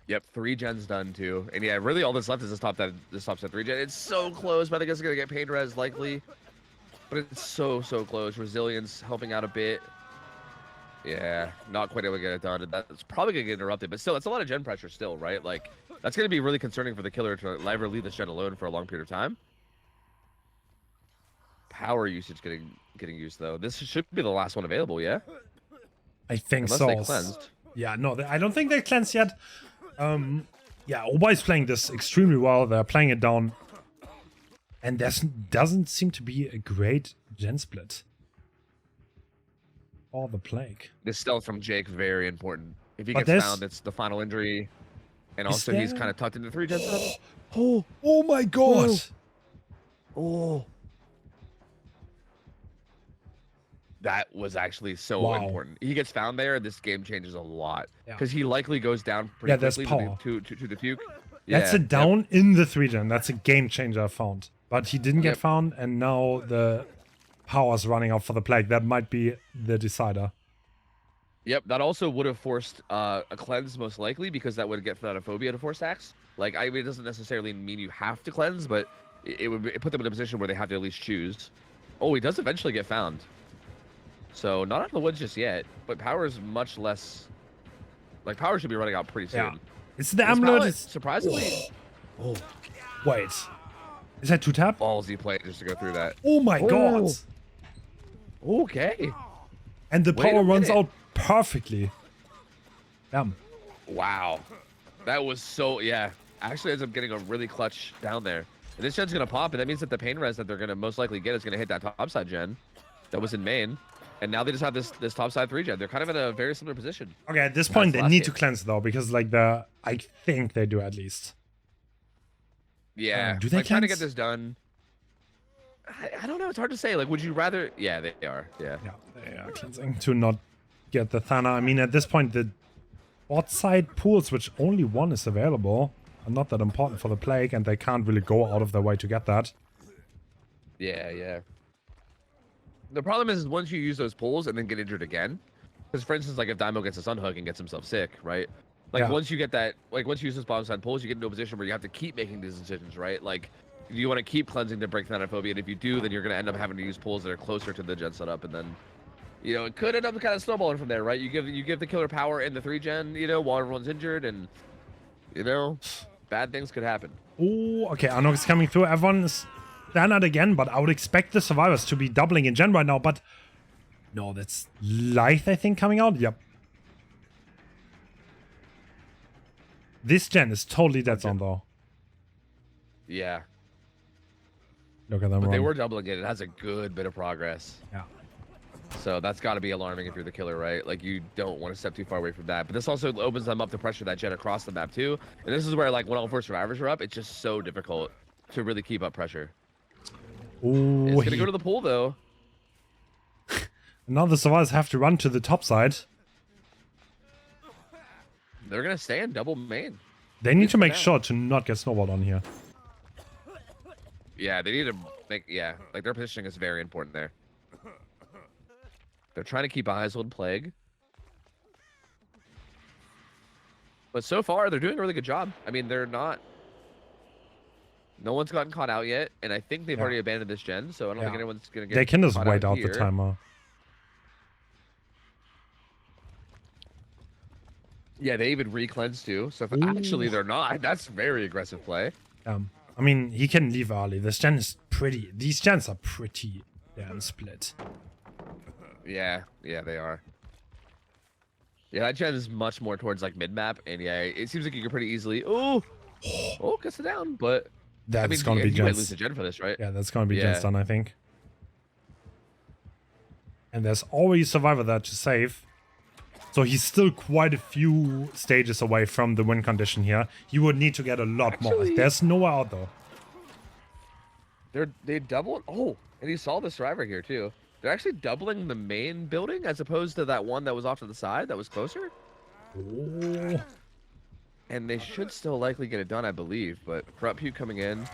B: yep, 3 gens done too. And yeah, really all that's left is this top set 3 gen. It's so close, but I guess it's gonna get pain res likely. But it's so close. Resilience helping out a bit. Yeah, not quite able to get it done. That's probably gonna get interrupted, but still, it's a lot of gen pressure still, right? Like, that's gonna be really concerning for the killer to ever leave this gen alone for a long period of time. Power usage getting used though. This should be the last one available, yeah?
A: I think
B: Unless
A: so.
B: they cleansed.
A: Yeah, no, I don't think they cleansed yet. Yeah, Oba is playing this extremely well. They're playing it down. And there doesn't seem to be a great gen split. Or the plague.
B: The stealth from Jake, very important. If he
A: But
B: gets
A: there's-
B: found, it's the final injury. And
A: Is
B: also, he's
A: there-
B: kind of tucked into 3 gen setup.
A: Oh my god!
B: Oh. That was actually so
A: Wow.
B: important. He gets found there, this game changes a lot.
A: Yeah.
B: Because he likely goes down pretty
A: Yeah, there's
B: quickly
A: power.
B: to the puke.
A: That's
B: Yeah,
A: a down in the 3 gen. That's a game changer I found. But he didn't get
B: Yep.
A: found, and now the power's running out for the plague. That might be the decider.
B: Yep, that also would have forced a cleanse most likely, because that would get Thanatophobia to force axe. Like, I mean, it doesn't necessarily mean you have to cleanse, but it would put them in a position where they have to at least choose. Oh, he does eventually get found. So, not out of the woods just yet, but power is much less... Like, power should be running out pretty soon.
A: Yeah. It's the
B: This
A: amulet.
B: pallet,
A: Is...
B: surprisingly,
A: Wait. Is that 2-tap?
B: ballsy play just to go through that.
A: Oh my god!
B: Okay.
A: And the
B: Wait a
A: power runs
B: minute.
A: out perfectly. Damn.
B: Wow. That was so... Yeah. Actually ends up getting a really clutch down there. And this gen's going to pop, and that means that the pain res that they're going to most likely get is going to hit that topside gen that was in main. And now they just have this topside 3 gen. They're kind of in a very similar position.
A: Okay, at this point they
B: last
A: need
B: game.
A: to cleanse though, because like I think they do at least.
B: Yeah.
A: do they
B: like, trying to get
A: cleanse?
B: this done. I don't know. It's hard to say. Like, would you rather... Yeah, they are. Yeah.
A: Yeah, they are cleansing to not get the Thana. I mean, at this point the bot side pools, which only one is available, are not that important for the plague, and they can't really go out of their way to get that.
B: Yeah, yeah. The problem is once you use those pulls and then get injured again, because for instance, like if Daimo gets a sun hook and gets himself sick, right? Like
A: Yeah.
B: once you get that, like once you use those bottom side pulls, you get into a position where you have to keep making these decisions, right? Like, do you want to keep cleansing to break Thanatophobia? And if you do, then you're going to end up having to use pulls that are closer to the gen setup, and then, you know, it could end up kind of snowballing from there, right? You give the killer power in the 3 gen, you know, while everyone's injured, and you know, bad things could happen.
A: Oh, okay, Anok is coming through. Everyone is Thana again, but I would expect the survivors to be doubling in gen right now, but no, that's Light, I think, coming out. Yep. This gen is totally dead zone though.
B: Yeah,
A: Look at them
B: but
A: run.
B: they were doubling it. It has a good bit of progress.
A: Yeah.
B: So that's got to be alarming if you're the killer, right? Like, you don't want to step too far away from that. But this also opens them up to pressure that gen across the map too. And this is where, like, when all 4 survivors are up, it's just so difficult to really keep up pressure.
A: Ooh,
B: It's gonna go to the pool though.
A: now the survivors have to run to the top side.
B: They're gonna stay in double main.
A: They need to make sure to not get snowballed on here.
B: Yeah, they need to make, like their positioning is very important there. They're trying to keep eyes on Plague. But so far, they're doing a really good job. I mean, they're not... No one's gotten caught out yet, and I think they've already abandoned this gen, so I don't think anyone's going to get
A: They can just
B: caught
A: wait out
B: here.
A: the timer.
B: Yeah, they even re-cleanse too, so if actually they're not, that's very aggressive play.
A: I mean, he can leave early. This gen is pretty... These gens are pretty damn split.
B: Yeah, they are. Yeah, that gen is much more towards like mid-map, and yeah, it seems like you can pretty easily... Oh, gets it down, but...
A: That's gonna be
B: you might
A: gens.
B: lose a gen for this, right?
A: Yeah, that's gonna be gens done, I think. And there's always Survivor there to save. So he's still quite a few stages away from the win condition here. He would need to get a lot more. There's nowhere out though.
B: They doubled. Oh, and he saw the Survivor here too. They're actually doubling the main building as opposed to that one that was off to the side that was closer.
A: Oh.
B: And they should still likely get it done, I believe. But Corrupt Puke coming in.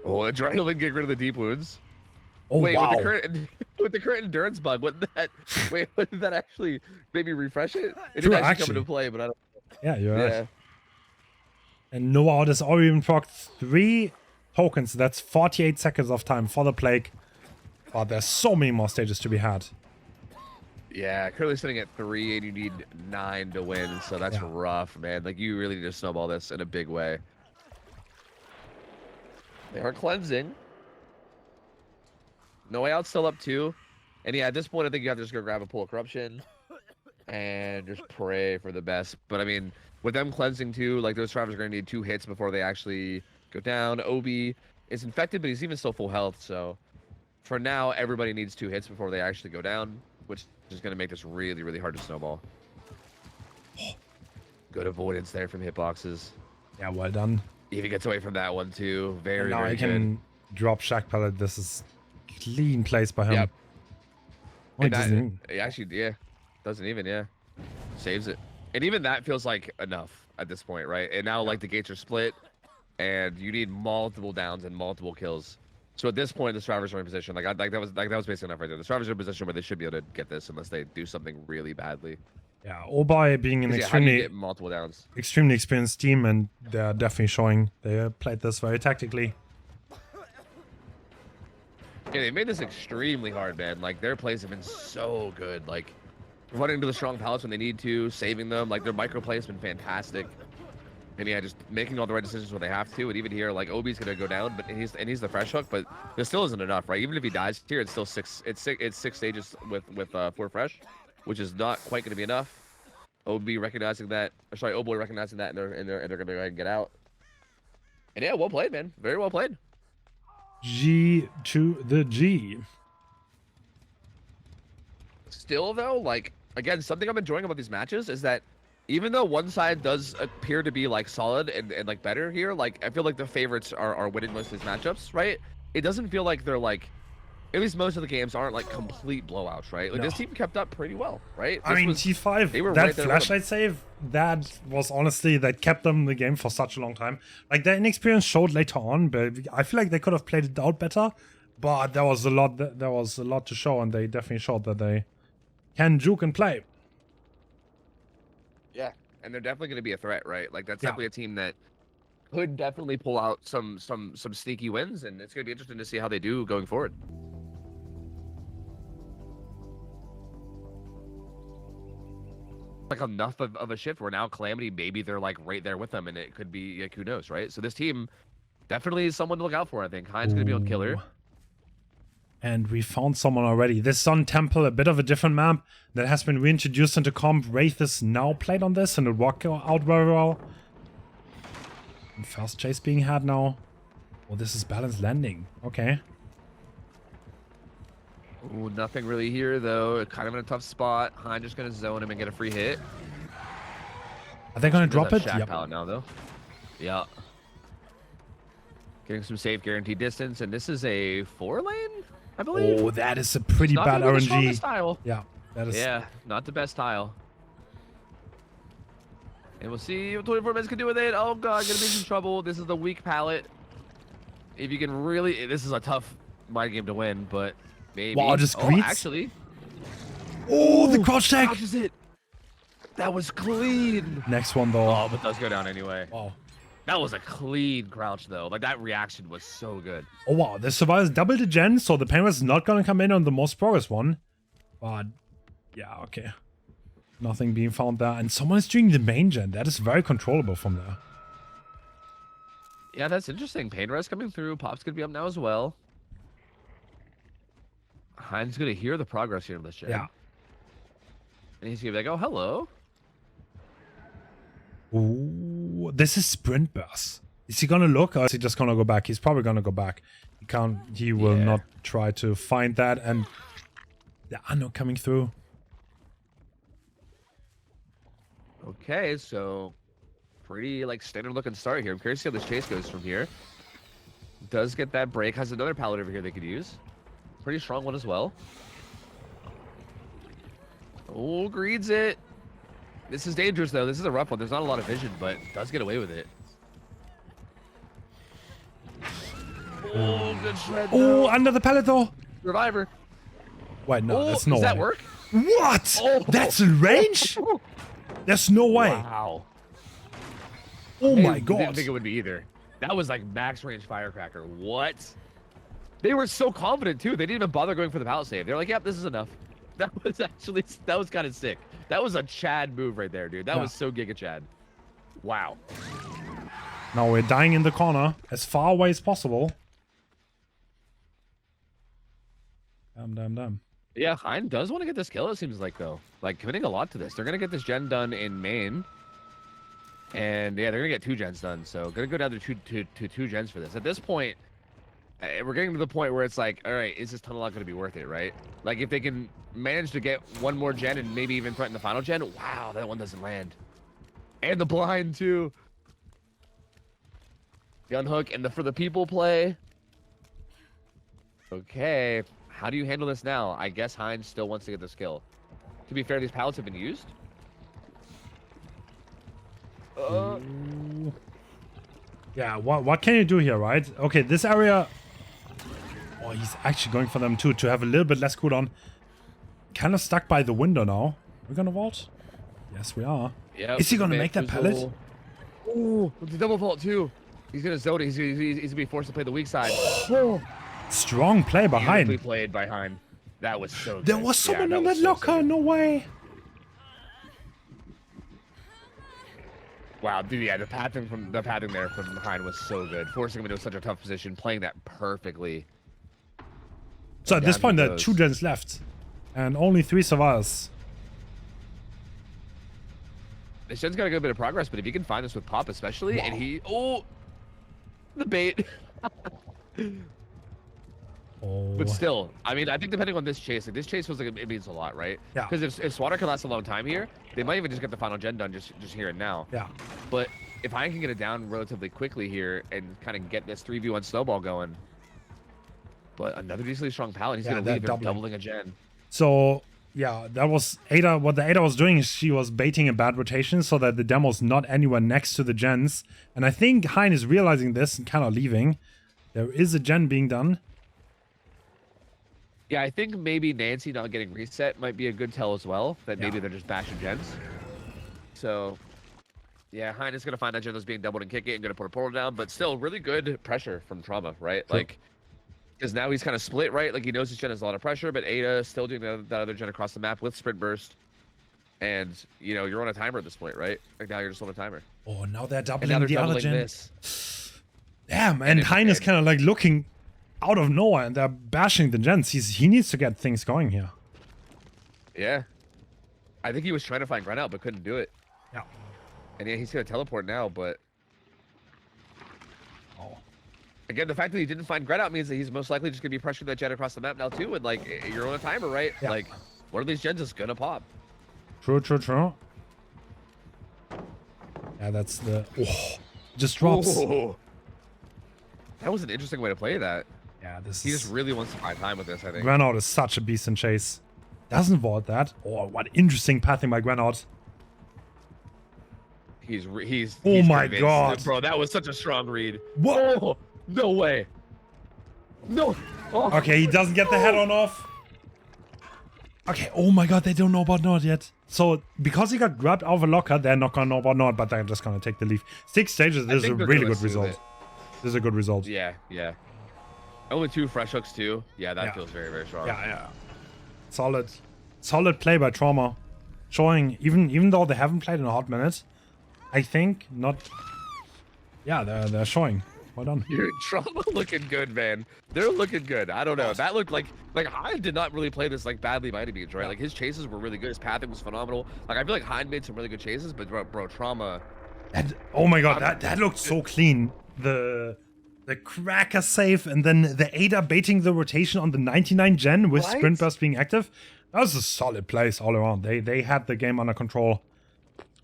B: Oh, Adrenaline getting rid of the deep wounds.
A: Oh,
B: wait,
A: wow.
B: with the current endurance bug, wouldn't that actually maybe refresh it? It
A: True,
B: didn't actually come into play, but I don't.
A: Yeah, you're right. And Noah has already been procced 3 tokens. That's 48 seconds of time for the Plague. But there's so many more stages to be had.
B: Yeah, currently sitting at 3, and you need 9 to win, so that's rough, man. Like, you really need to snowball this in a big way. They are cleansing. No Way Out's still up 2. And yeah, at this point, I think you have to just go grab a Pool of Corruption and just pray for the best. But I mean, with them cleansing too, like those survivors are going to need 2 hits before they actually go down. Obi is infected, but he's even still full health. So for now, everybody needs 2 hits before they actually go down, which is going to make this really, really hard to snowball. Good avoidance there from hitboxes.
A: Yeah, well done.
B: Even gets away from that one too. Very,
A: now
B: very
A: I can drop Shack Pellet. This is clean place by him.
B: Yep.
A: Oh, doesn't
B: even, saves it. And even that feels like enough at this point, right? And now like the gates are split and you need multiple downs and multiple kills. So at this point the survivors are in position. That was basically enough right there. The survivors are in a position where they should be able to get this unless they do something really badly.
A: Yeah, Obi being an
B: extremely multiple downs.
A: Extremely experienced team, and they're definitely showing they played this very tactically.
B: Yeah, they made this extremely hard, man. Like, their plays have been so good. Like, running into the strong pallets when they need to, saving them. Like, their micro play has been fantastic. And yeah, just making all the right decisions when they have to. And even here, like, Obi's gonna go down, but he's the fresh hook, but there still isn't enough, right? Even if he dies here, it's still 6 stages with 4 fresh, which is not quite gonna be enough. Obi recognizing that, or sorry, Oboy recognizing that, and they're gonna go ahead and get out. And yeah, well played, man. Very well played.
A: G to the G.
B: Still though, like, again, something I'm enjoying about these matches is that even though one side does appear to be like solid and like better here, like I feel like the favorites are winning most of these matchups, right? It doesn't feel like they're like, at least most of the games aren't like complete blowouts, right? Like this team kept up pretty well, right?
A: I mean, T5, that flashlight save, that was honestly, that kept them in the game for such a long time. Like their inexperience showed later on, but I feel like they could have played it out better. But there was a lot to show, and they definitely showed that they can juke and play.
B: Yeah, and they're definitely going to be a threat, right? Like that's definitely a team that could definitely pull out some sneaky wins, and it's going to be interesting to see how they do going forward. Like enough of a shift where now Calamity, maybe they're like right there with them, and it could be like, who knows, right? So this team definitely is someone to look out for. I think Hein's going to be able to kill her.
A: And we found someone already. This Sun Temple, a bit of a different map that has been reintroduced into comp. Wraith is now played on this, and it worked out very well. And fast chase being had now. Oh, this is balanced landing. Okay.
B: Ooh, nothing really here though. Kind of in a tough spot. Hein just gonna zone him and get a free hit.
A: Are they gonna drop it?
B: Yep. Out now though. Yeah. Getting some safe guaranteed distance, and this is a 4-lane, I believe.
A: Oh, that is a pretty bad RNG.
B: Style.
A: Yeah, that is.
B: Yeah, not the best style. And we'll see what 24 minutes can do with it. Oh god, gonna be in some trouble. This is the weak palette. If you can really, this is a tough mind game to win, but maybe.
A: Wow, just
B: oh,
A: greets.
B: actually.
A: Oh, the crouch tag.
B: Crouches it. That was clean.
A: Next one though.
B: Oh, but does go down anyway.
A: Wow.
B: That was a clean crouch though. Like that reaction was so good.
A: Oh wow, the survivors double the gen, so the Penguins is not gonna come in on the most progress one. But yeah, okay. Nothing being found there. And someone is doing the main gen. That is very controllable from there.
B: Yeah, that's interesting. Pain Res coming through. Pop's gonna be up now as well. Heinz gonna hear the progress here in this gen.
A: Yeah.
B: And he's gonna be like, oh, hello.
A: Ooh, this is sprint burst. Is he gonna look or is he just gonna go back? He's probably gonna go back. He will not try to find that. And the Anno coming through.
B: Okay, so pretty like standard looking start here. I'm curious to see how this chase goes from here. Does get that break. Has another pallet over here they could use. Pretty strong one as well. Oh, greeds it. This is dangerous though. This is a rough one. There's not a lot of vision, but does get away with it. Oh, good shred.
A: Oh, under the pallet though.
B: Survivor.
A: Wait, no, that's no
B: does
A: way.
B: that work?
A: What?
B: Oh.
A: That's in range? There's no way.
B: Wow.
A: Oh my
B: Didn't
A: god.
B: think it would be either. That was like max range firecracker. What? They were so confident too. They didn't even bother going for the pallet save. They're like, yep, this is enough. That was kind of sick. That was a Chad move right there, dude. That was so Giga Chad. Wow.
A: Now we're dying in the corner as far away as possible. Damn.
B: Yeah, Hein does want to get this kill, it seems like, though. Like, committing a lot to this. They're going to get this gen done in main. And, yeah, they're going to get 2 gens done. So, going to go down to two gens for this. At this point, we're getting to the point where it's like, all right, is this tunnel lock going to be worth it, right? Like, if they can manage to get one more gen and maybe even threaten the final gen, wow, that one doesn't land. And the blind, too. The unhook and the for the people play. Okay. How do you handle this now? I guess Heinz still wants to get this kill. To be fair, these pallets have been used.
A: Yeah, what can you do here, right? Okay, this area... Oh, he's actually going for them too, to have a little bit less cooldown. Kind of stuck by the window now. We're gonna vault? Yes, we are.
B: Yeah.
A: Is he gonna make that pallet?
B: Ooh, with the double vault too. He's gonna zone it. He's gonna be forced to play the weak side.
A: Strong play behind.
B: Beautifully played by Hein. That was so good.
A: There was someone on that
B: so
A: locker, no way.
B: Wow, dude, yeah, the pathing there from Hein was so good. Forcing him into such a tough position, playing that perfectly.
A: So at this point, there are
B: goes.
A: 2 gens left. And only 3 survivors.
B: This gen's got a good bit of progress, but if you can find this with Pop especially, and he... Oh! The bait.
A: Oh.
B: But still, I mean, I think depending on this chase, like this chase feels like it means a lot, right?
A: Yeah.
B: Because if Swatter can last a long time here, they might even just get the final gen done just here and now.
A: Yeah.
B: But if Hein can get it down relatively quickly here and kind of get this 3v1 snowball going, but another decently strong pallet, he's going to leave doubling a gen.
A: So, yeah, that was Ada. What the Ada was doing is she was baiting a bad rotation so that the demo's not anywhere next to the gens. And I think Hein is realizing this and kind of leaving. There is a gen being done.
B: Yeah, I think maybe Nancy not getting reset might be a good tell as well, that maybe they're just bashing gens. So, yeah, Hein is going to find that gen that's being doubled and kick it and going to put a portal down, but still really good pressure from Trauma, right?
A: Sure.
B: Like, because now he's kind of split, right? Like, he knows his gen has a lot of pressure, but Ada is still doing that other gen across the map with Sprint Burst. And, you know, you're on a timer at this point, right? Like, now you're just on a timer.
A: Oh, now they're
B: And
A: doubling
B: now they're
A: the other
B: doubling
A: gen.
B: this.
A: Damn, and Hein is kind of like looking out of nowhere and they're bashing the gens. He needs to get things going here.
B: Yeah. I think he was trying to find Grunt out, but couldn't do it.
A: Yeah.
B: And yeah, he's going to teleport now, but... Again, the fact that he didn't find Grunt out means that he's most likely just going to be pressuring that gen across the map now, too. And, like, you're on a timer, right?
A: Yeah.
B: Like, one of these gens is going to pop.
A: True. Yeah, that's the... Oh, just drops.
B: Ooh. That was an interesting way to play that.
A: Yeah, this
B: He
A: is...
B: just really wants to find time with this, I think.
A: Granout is such a beast in chase. Doesn't vault that. Oh, what interesting pathing by Granout.
B: He's
A: my
B: convinced.
A: God.
B: Bro, that was such a strong read.
A: What?
B: Oh, no way. No. Oh.
A: Okay, he doesn't get the head-on off. Okay, oh my God, they don't know about Nord yet. So, because he got grabbed out of a locker, they're not gonna know about Nord, but they're just gonna take the leaf. 6 stages, this is a really good result. This is a good result.
B: Yeah, yeah. Only 2 fresh hooks too. Yeah, that feels very, very strong.
A: Yeah. Solid play by Trauma. Showing, even though they haven't played in a hot minute, I think not. Yeah, they're showing. Well done.
B: Dude, Trauma looking good, man. They're looking good. I don't know. That looked like Hind did not really play this like badly by any means, right? Like his chases were really good. His pathing was phenomenal. Like I feel like Hind made some really good chases, but bro, Trauma.
A: Oh my God, that looked so clean. The cracker save and then the Ada baiting the rotation on the 99 gen with sprint burst being active. That was a solid place all around. They had the game under control.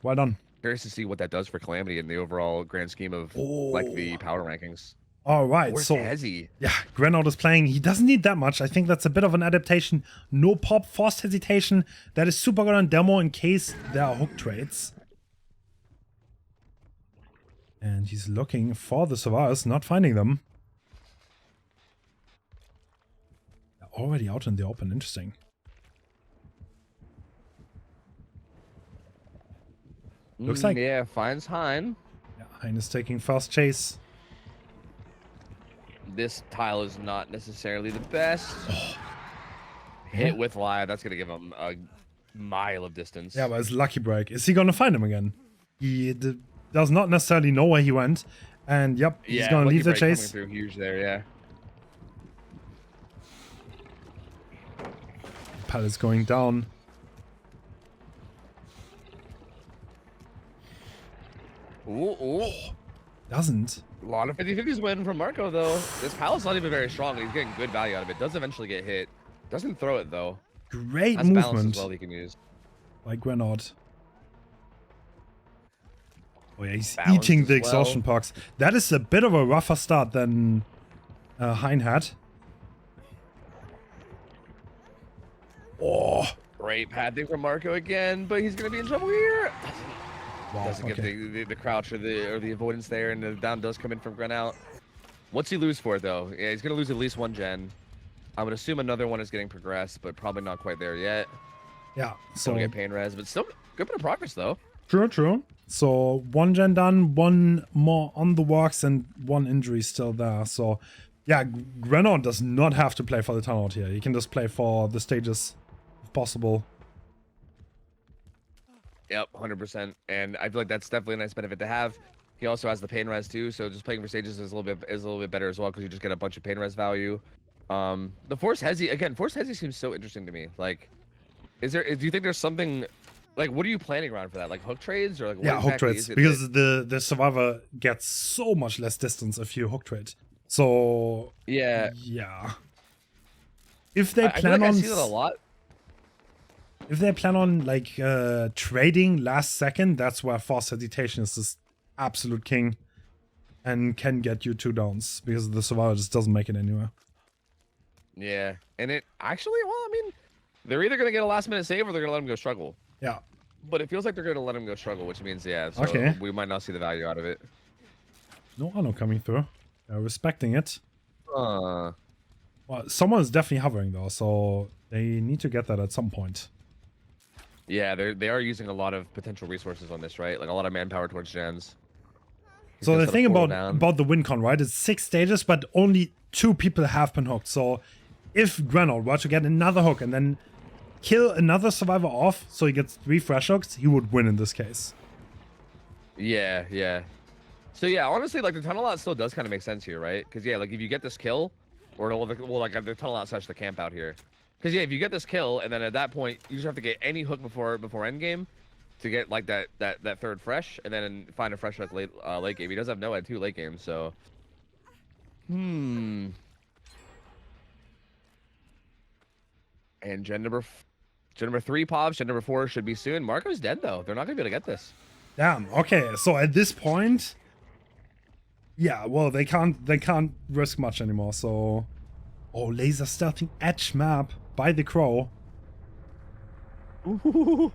A: Well done.
B: Curious to see what that does for Calamity in the overall grand scheme of like the power rankings.
A: All right,
B: Where's
A: so
B: Hezzy?
A: Yeah, Grenard is playing. He doesn't need that much. I think that's a bit of an adaptation. No pop, forced hesitation. That is super good on demo in case there are hook trades. And he's looking for the survivors, not finding them. They're already out in the open. Interesting. Looks like...
B: Yeah, finds Hein.
A: Yeah, Hein is taking fast chase.
B: This tile is not necessarily the best. Hit with live, that's going to give him a mile of distance.
A: Yeah, but it's lucky break. Is he going to find him again? He does not necessarily know where he went. And yep, he's going to leave the chase.
B: Coming through huge there, yeah.
A: Pallet's going down.
B: Ooh.
A: Doesn't.
B: A lot of 50-50s win from Marco, though. This pallet's not even very strong. He's getting good value out of it. Does eventually get hit. Doesn't throw it, though.
A: Great
B: That's
A: movement.
B: balance as well he can use.
A: By Grenard. Oh yeah, he's
B: Balance
A: eating the
B: as
A: exhaustion pucks. That is a bit of a rougher start than Hein had. Oh.
B: Great pathing from Marco again, but he's going to be in trouble here.
A: Wow,
B: Doesn't get the crouch or the avoidance there, and the down does come in from Gren out. What's he lose for, though? Yeah, he's going to lose at least 1 gen. I would assume another one is getting progressed, but probably not quite there yet.
A: Yeah, so...
B: Don't get pain res, but still good bit of progress, though.
A: True. So 1 gen done, 1 more on the works, and 1 injury still there. So, yeah, Grenard does not have to play for the turnout here. He can just play for the stages, if possible.
B: Yep, 100%. And I feel like that's definitely a nice benefit to have. He also has the pain res too, so just playing for stages is a little bit better as well because you just get a bunch of pain res value. The Force Hezzy seems so interesting to me. Like, do you think there's something like what are you planning around for that? Like hook trades or like what
A: hook trades because the survivor gets so much less distance if you hook trade. So yeah. If they plan on,
B: I see that a lot.
A: If they plan on like trading last second, that's where forced hesitation is this absolute king and can get you 2 downs because the survivor just doesn't make it anywhere.
B: Yeah, and it actually, well, I mean, they're either gonna get a last minute save or they're gonna let him go struggle.
A: Yeah,
B: but it feels like they're gonna let him go struggle, which means so
A: okay,
B: we might not see the value out of it.
A: No Anno coming through. They're respecting it.
B: Well,
A: someone is definitely hovering though, so they need to get that at some point.
B: Yeah, they are using a lot of potential resources on this, right? Like a lot of manpower towards gens.
A: So the thing about the win con, right? It's 6 stages, but only 2 people have been hooked. So if Grenard were to get another hook and then kill another survivor off, so he gets 3 fresh hooks, he would win in this case.
B: Yeah. So yeah, honestly, like the tunnel out still does kind of make sense here, right? Because yeah, like if you get this kill, or like the tunnel out slash the camp out here. Because yeah, if you get this kill, and then at that point, you just have to get any hook before endgame to get like that 3rd fresh, and then find a fresh hook late game. He does have no at 2 late games, so. And gen number 3 pops. Gen number 4 should be soon. Marco's dead though. They're not gonna be able to get this.
A: Damn. Okay. So at this point, yeah. Well, they can't risk much anymore. So, laser stealthing edge map by the crow.
B: Ooh.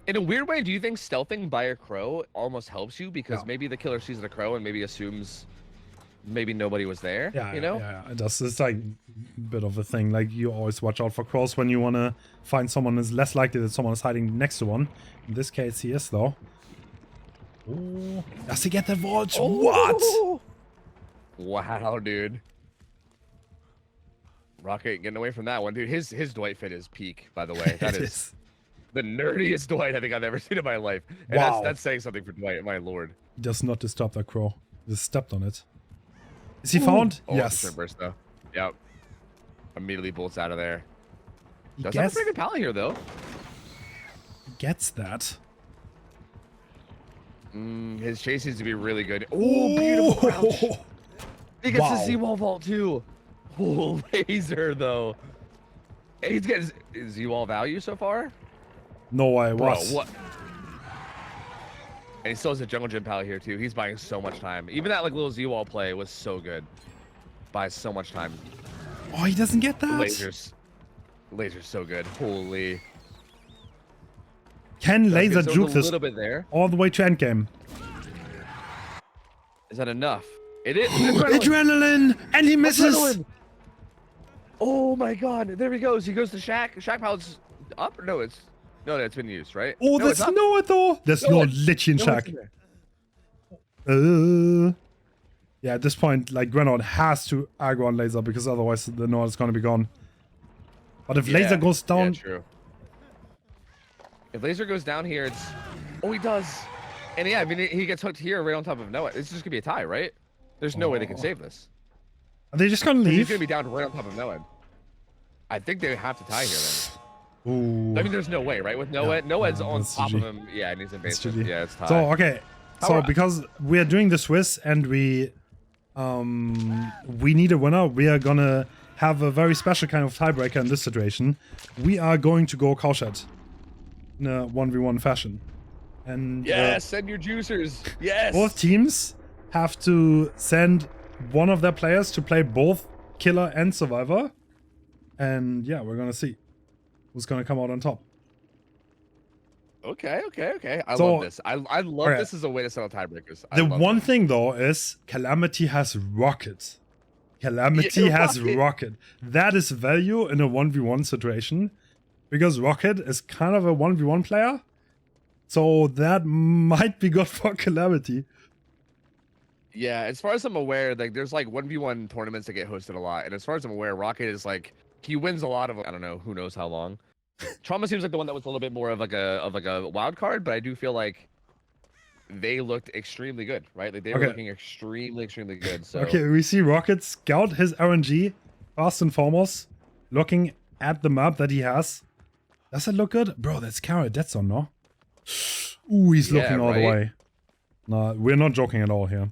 B: In a weird way, do you think stealthing by a crow almost helps you because
A: Yeah.
B: maybe the killer sees the crow and maybe assumes maybe nobody was there?
A: Yeah,
B: you know?
A: yeah. It's like a bit of a thing. Like you always watch out for crows when you want to find someone. It's less likely that someone is hiding next to one. In this case, he is though. Oh, does he get that vault?
B: Oh.
A: What?
B: Wow, dude. Rocket getting away from that one, dude. His Dwight fit is peak, by the way. That is the nerdiest Dwight I think I've ever seen in my life. And
A: Wow.
B: that's saying something for Dwight, my lord.
A: He does not disturb that crow. He just stepped on it. Is he found?
B: Oh,
A: Yes.
B: sure burst though. Yep. Immediately bolts out of there.
A: He
B: Does have a
A: gets,
B: pretty good pallet here though.
A: gets that.
B: His chase seems to be really good. Oh, beautiful crouch. He gets the Z-wall vault too. Oh, laser though. And he's getting Z-wall value so far.
A: No, I
B: Bro,
A: was.
B: what? And he still has a jungle gym pallet here too. He's buying so much time. Even that like little Z-wall play was so good. Buys so much time.
A: Oh, he doesn't get that.
B: Lasers so good. Holy.
A: Can laser
B: There's
A: juke
B: a
A: this
B: little bit there.
A: all the way to endgame?
B: Is that enough? It is.
A: Adrenaline! And he misses!
B: Adrenaline. Oh my god, there he goes. He goes to Shack. Shack pallet's up or no? It's been used, right?
A: Oh,
B: no,
A: there's no it though. There's no lich in Shack. Yeah, at this point, like Grenade has to aggro on laser because otherwise the Nord is gonna be gone. But if laser goes down,
B: yeah, true. If laser goes down here, it's he does. And yeah, I mean he gets hooked here right on top of Noah. It's just gonna be a tie, right? There's no way they can save this.
A: are they just gonna
B: He's
A: leave?
B: gonna be down right on top of Noah. I think they have to tie here then.
A: Ooh.
B: I mean, there's no way, right? With Noah, Noah's on
A: that's
B: top
A: GG.
B: of him. Yeah, and he's invasive. Yeah, it's tied.
A: So okay, so
B: Alright.
A: because we are doing the Swiss and we need a winner, we are gonna have a very special kind of tiebreaker in this situation. We are going to go Cowshed in a 1v1 fashion, and
B: Yes, send your juicers. Yes.
A: both teams have to send one of their players to play both killer and survivor, and yeah, we're gonna see who's gonna come out on top.
B: Okay. I
A: So-
B: love this. I love
A: okay.
B: this as a way to settle tiebreakers. I
A: The
B: love
A: one
B: this.
A: thing though is Calamity has Rocket. Calamity
B: Yeah,
A: has
B: Rocket.
A: Rocket. That is value in a 1v1 situation because Rocket is kind of a 1v1 player. So that might be good for Calamity.
B: Yeah, as far as I'm aware, like there's like 1v1 tournaments that get hosted a lot, and as far as I'm aware, Rocket is like he wins a lot of them. I don't know, who knows how long. Trauma seems like the one that was a little bit more of like a wild card, but I do feel like they looked extremely good, right? Like they were
A: Okay.
B: looking extremely good. So
A: Okay, we see Rocket scout his RNG first and foremost, looking at the map that he has. Does it look good? Bro, that's Carrot Dead Zone, no? Ooh, he's
B: Yeah,
A: looking all the
B: right?
A: way. No, we're not joking at all here.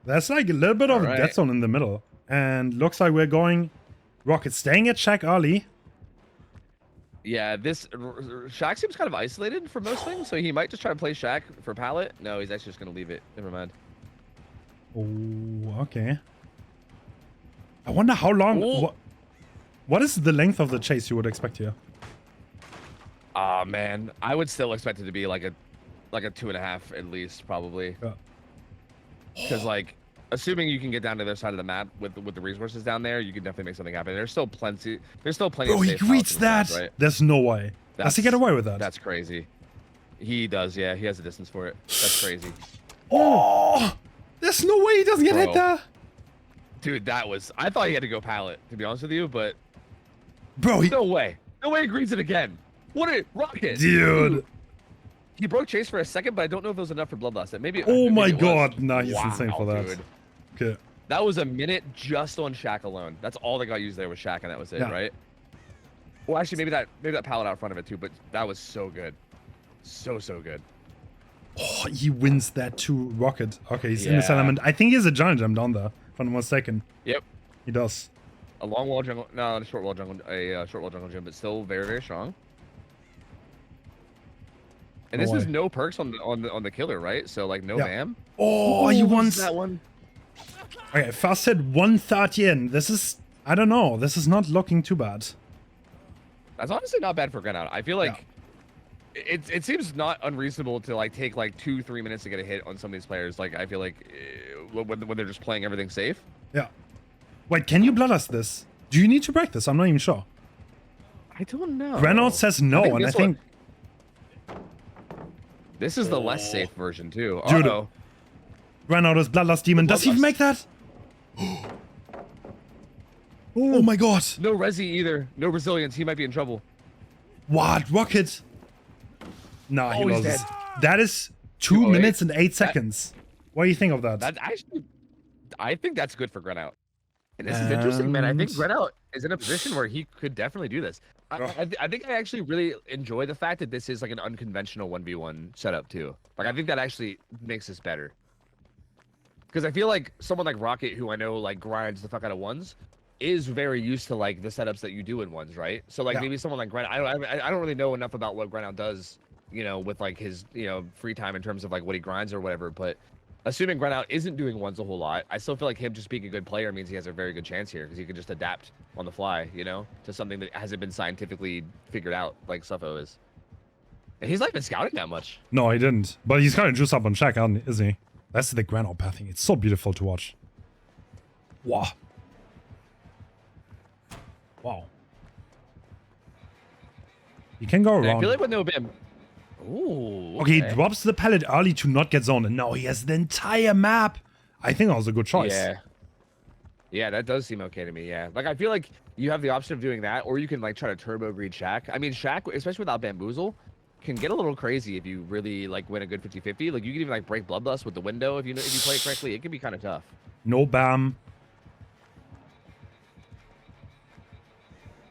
A: There's like a little bit of a
B: Alright.
A: Dead Zone in the middle. And looks like we're going Rocket staying at Shack early.
B: yeah, this Shaq seems kind of isolated for most things, so he might just try to play Shaq for pallet. No, he's actually just gonna leave it. Never mind.
A: Oh, okay. I wonder how long...
B: Ooh.
A: What is the length of the chase you would expect here?
B: Ah man, I would still expect it to be like a 2.5 at least, probably.
A: Yeah.
B: Because like, assuming you can get down to the other side of the map with the resources down there, you can definitely make something happen. There's still plenty.
A: Bro,
B: of
A: he
B: safe
A: greets
B: pallets on the
A: that!
B: sides, right?
A: There's no way. Does he get away with that?
B: That's crazy. He does, yeah. He has a distance for it. That's crazy.
A: Oh! There's no way he doesn't get hit
B: Bro.
A: there!
B: Dude, that was. I thought he had to go pallet, to be honest with you, but
A: Bro, he...
B: no way. No way he greets it again. What a rocket!
A: Dude!
B: He broke chase for a second, but I don't know if it was enough for Bloodlust. Maybe.
A: Oh
B: maybe
A: my
B: it was.
A: god! Nah, he's
B: Wow,
A: insane for that.
B: dude.
A: Okay.
B: That was a minute just on Shaq alone. That's all that got used there was Shaq, and that was it,
A: Yeah.
B: right? Well, actually, maybe that pallet out front of it too, but that was so good, so good.
A: Oh, he wins that too. Rocket. Okay, he's in this
B: Yeah.
A: element. I think he has a giant jump down there, if I'm not mistaken.
B: Yep.
A: He does.
B: A long wall jungle, no, a short wall jungle, short wall jungle gym, but still very strong. And
A: No
B: this is
A: way.
B: no perks on the killer, right? So like no
A: Yeah.
B: mam.
A: Oh, he
B: Ooh,
A: wants...
B: that one.
A: Okay, first hit 130 in. This is... I don't know. This is not looking too bad.
B: That's honestly not bad for Grenade. I feel like it seems not unreasonable to like take like 2-3 minutes to get a hit on some of these players. Like I feel like when they're just playing everything safe.
A: Yeah. Wait, can you blood us this? Do you need to break this? I'm not even sure.
B: I don't know.
A: Reynolds says no, and I think
B: this is the less safe version too.
A: Dude,
B: Uh-oh.
A: Reynolds Bloodlust Demon. Does he even make that? Oh my god.
B: No resi either. No resilience. He might be in trouble.
A: What? Rocket? Nah, he
B: Oh, he's
A: loses.
B: dead.
A: That is 2 minutes and 8 seconds. What do you think of that?
B: That actually, I think that's good for Grenout. And this is interesting, man. I think Grenout is in a position where he could definitely do this. I think I actually really enjoy the fact that this is like an unconventional 1v1 setup too. Like I think that actually makes this better. Because I feel like someone like Rocket, who I know like grinds the fuck out of ones, is very used to like the setups that you do in ones, right? So like maybe someone like Grenout, I don't really know enough about what Grenout does, you know, with like his, you know, free time in terms of like what he grinds or whatever, but assuming Grenout isn't doing ones a whole lot, I still feel like him just being a good player means he has a very good chance here because he can just adapt on the fly, you know, to something that hasn't been scientifically figured out like Suffo is. And he's not been scouting that much.
A: No, he didn't. But he's gonna juice up on check, isn't he? That's the Grenout pathing. It's so beautiful to watch. Wow. Wow. You can go around.
B: I feel like with no bim. Ooh.
A: Okay, he drops the pallet early to not get zoned, and now he has the entire map. I think that was a good choice.
B: Yeah. Yeah, that does seem okay to me, yeah. Like, I feel like you have the option of doing that, or you can, like, try to turbo greed Shaq. I mean, Shaq, especially without Bamboozle, can get a little crazy if you really, like, win a good 50-50. Like, you can even, like, break Bloodlust with the window if you play it correctly. It can be kind of tough.
A: No bam.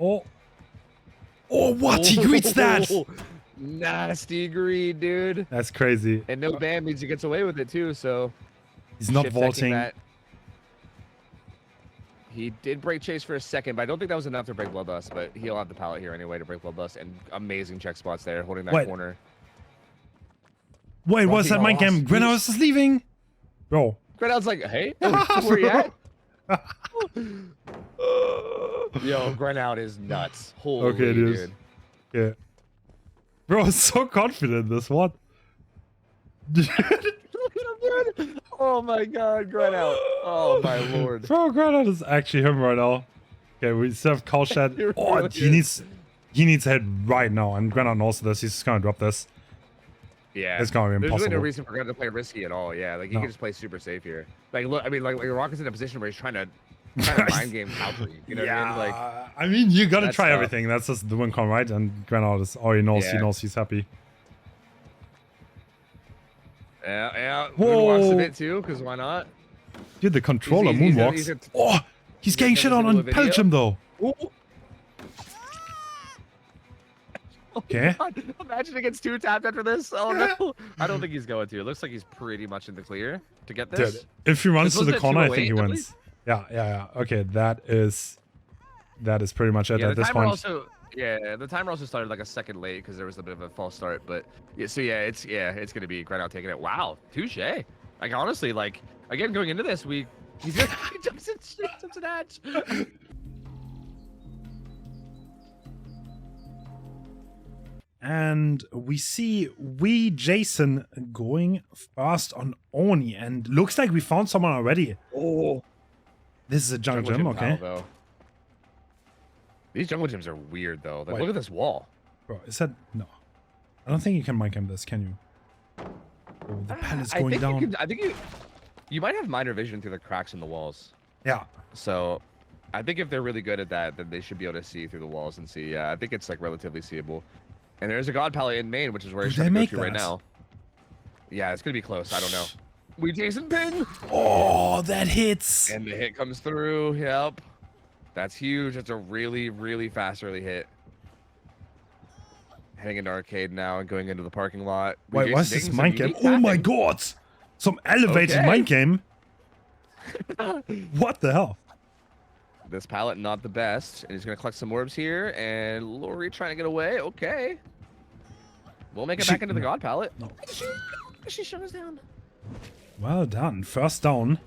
A: Oh. Oh, what? He greets that!
B: Nasty greed, dude.
A: That's crazy.
B: And no bam means he gets away with it, too, so...
A: He's not
B: shift-teching
A: vaulting.
B: that. He did break Chase for a second, but I don't think that was enough to break Bloodlust, but he'll have the pallet here anyway to break Bloodlust, and amazing check spots there, holding that corner.
A: Wait, what's that mind game? Grenos is leaving? Bro.
B: Grenout's like, hey, where you at? Yo, Grenout is nuts. Holy
A: okay, it is.
B: dude.
A: Yeah. Bro, so confident this one.
B: Look at him, dude. Oh my god, Grenout. Oh my lord.
A: Bro, Grenout is actually him right now. Okay, we still have Cowshed. Oh,
B: really
A: he needs a hit right now, and Grenout knows this. He's just gonna drop this.
B: Yeah,
A: it's gonna be impossible.
B: There's really no reason for Grenout to play risky at all. Yeah, like he can just play super safe here. Like, look, I mean, like Rocket's in a position where he's trying to mind game counter you. You know what I mean? Like,
A: I mean, you gotta try
B: tough.
A: everything. That's just the win con, right? And Grenout is already knows. He knows he's happy.
B: Yeah.
A: Whoa.
B: Moonwalks a bit too, because why not?
A: Dude, the controller moonwalks. He's getting shit on Pelchim though.
B: Ooh.
A: Okay.
B: Oh, imagine it gets 2 tapped after this. Oh no. I don't think he's going to. It looks like he's pretty much in the clear to get this.
A: Dude, if he runs to the corner, I think he
B: 208,
A: wins. Yeah. Okay, that is pretty much it at this point.
B: The timer also started like a second late because there was a bit of a false start. But it's gonna be Grenout taking it. Wow, touche. Like honestly, like again going into this, he jumps an edge.
A: And we see Jason going first on Oni, and looks like we found someone already.
B: Oh,
A: this is a jungle gym, okay.
B: Pal, these jungle gyms are weird though. Like, look at this wall.
A: Bro, is that no? I don't think you can mind game this, can you? Oh, the pallet's going down.
B: I think you might have minor vision through the cracks in the walls.
A: Yeah.
B: So, I think if they're really good at that, then they should be able to see through the walls and see. Yeah, I think it's like relatively seeable. And there's a God Palette in main, which is where he's trying to go to right now. Yeah, it's gonna be close. I don't know. We Jason ping.
A: Oh, that hits.
B: And the hit comes through. Yep. That's huge. That's a really, really fast early hit. Heading into arcade now and going into the parking lot.
A: Wait, what's this mind game? Oh my god! Some elevated mind game. What the hell?
B: This pallet not the best, and he's gonna collect some orbs here. And Lori trying to get away. Okay. We'll make it back into the God pallet.
A: No.
B: She shut us down.
A: Well done. First down.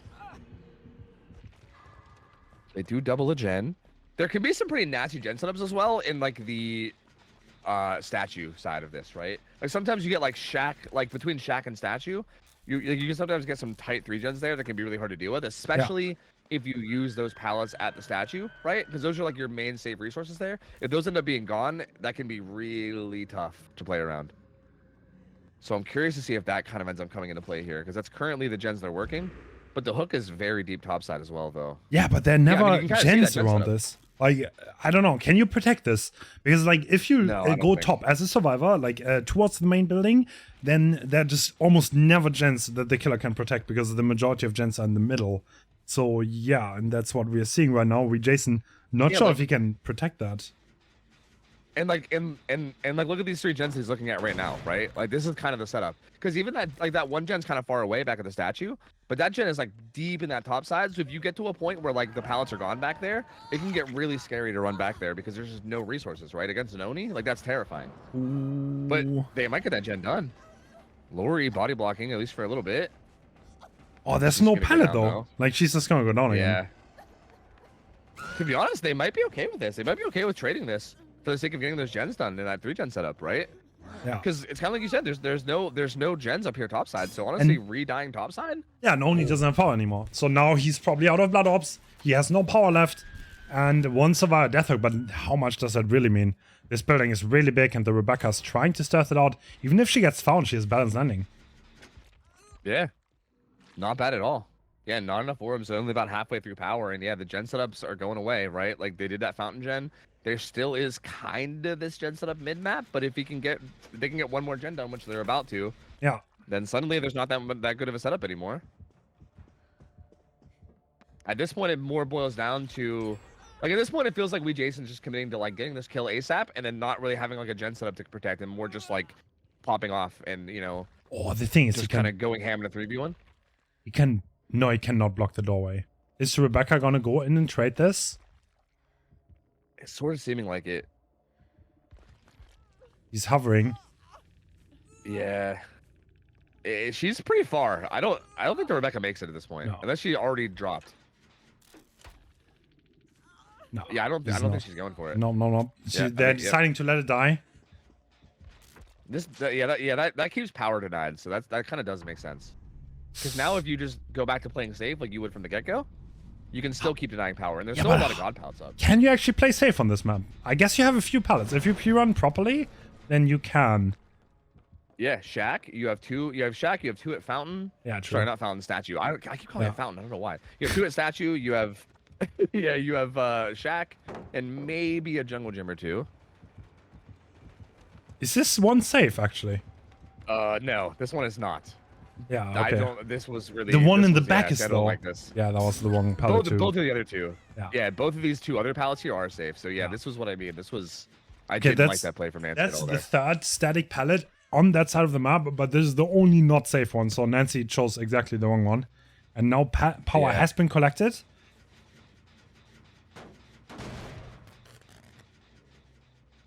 B: They do double a gen. There can be some pretty nasty gen setups as well in like the statue side of this, right? Like sometimes you get like shack, like between shack and statue, you can sometimes get some tight 3-gens there that can be really hard to deal with, especially if you use those pallets at the statue, right? Because those are like your main save resources there. If those end up being gone, that can be really tough to play around. So I'm curious to see if that kind of ends up coming into play here, because that's currently the gens they're working. But the hook is very deep topside as well, though.
A: Yeah, but there are never
B: I mean,
A: gens around this. Like, I don't know. Can you protect this? Because, like, if you go top as a survivor, like, towards the main building, then there are just almost never gens that the killer can protect, because the majority of gens are in the middle. So, yeah, and that's what we're seeing right now. Jason, not sure if he can protect that.
B: And like look at these 3 gens he's looking at right now, right? Like this is kind of the setup. Because even that one gen's kind of far away back at the statue, but that gen is like deep in that top side. So if you get to a point where like the pallets are gone back there, it can get really scary to run back there because there's just no resources, right? Against an Oni, like that's terrifying.
A: Ooh.
B: But they might get that gen done. Lori body blocking at least for a little bit.
A: Oh, there's no pallet though. Like she's just gonna go down again.
B: Yeah. To be honest, they might be okay with this. They might be okay with trading this for the sake of getting those gens done in that 3-gen setup, right?
A: Yeah.
B: Because it's kind of like you said, there's no gens up here topside. So honestly, redying topside.
A: Yeah, no, he doesn't have power anymore. So now he's probably out of blood orbs. He has no power left, and one survivor death hook. But how much does that really mean? This building is really big, and the Rebecca's trying to stealth it out. Even if she gets found, she has balanced landing.
B: Yeah, not bad at all. Yeah, not enough orbs. Only about halfway through power, and yeah, the gen setups are going away, right? Like they did that fountain gen. There still is kind of this gen setup mid map, but if they can get one more gen done, which they're about to,
A: yeah,
B: then suddenly there's not that good of a setup anymore. At this point, it more boils down to, like at this point, it feels like Jason's just committing to like getting this kill ASAP, and then not really having like a gen setup to protect, and more just like popping off and
A: Oh, the thing is,
B: just kind of going ham in a 3v1.
A: He cannot block the doorway. Is Rebecca gonna go in and trade this?
B: It's sort of seeming like it.
A: He's hovering.
B: Yeah. She's pretty far. I don't think the Rebecca makes it at this point. No. Unless she already dropped.
A: No.
B: Yeah, I don't think she's going for it.
A: No. They're deciding to let it die.
B: That keeps power denied, so that kind of does make sense. Because now if you just go back to playing safe like you would from the get-go, you can still keep denying power, and there's still a lot of god pallets up.
A: Can you actually play safe on this map? I guess you have a few pallets. If you run properly, then you can.
B: Yeah, Shack. You have 2. You have Shack. You have 2 at Fountain.
A: Yeah, true.
B: Sorry, not Fountain. Statue. I keep calling it Fountain. I don't know why. You have 2 at Statue. You have, yeah, you have Shack, and maybe a Jungle Gym or 2.
A: Is this one safe actually?
B: No, this one is not.
A: Yeah, okay.
B: This was really
A: the one in the back is
B: I don't like this.
A: Yeah, that was the wrong pallet too.
B: Both of the other 2.
A: Yeah,
B: both of these 2 other pallets here are safe. So yeah, this was what I mean. This was. I didn't like that play from Nancy.
A: That's the 3rd static pallet on that side of the map, but this is the only not safe one. So Nancy chose exactly the wrong one, and now power has been collected.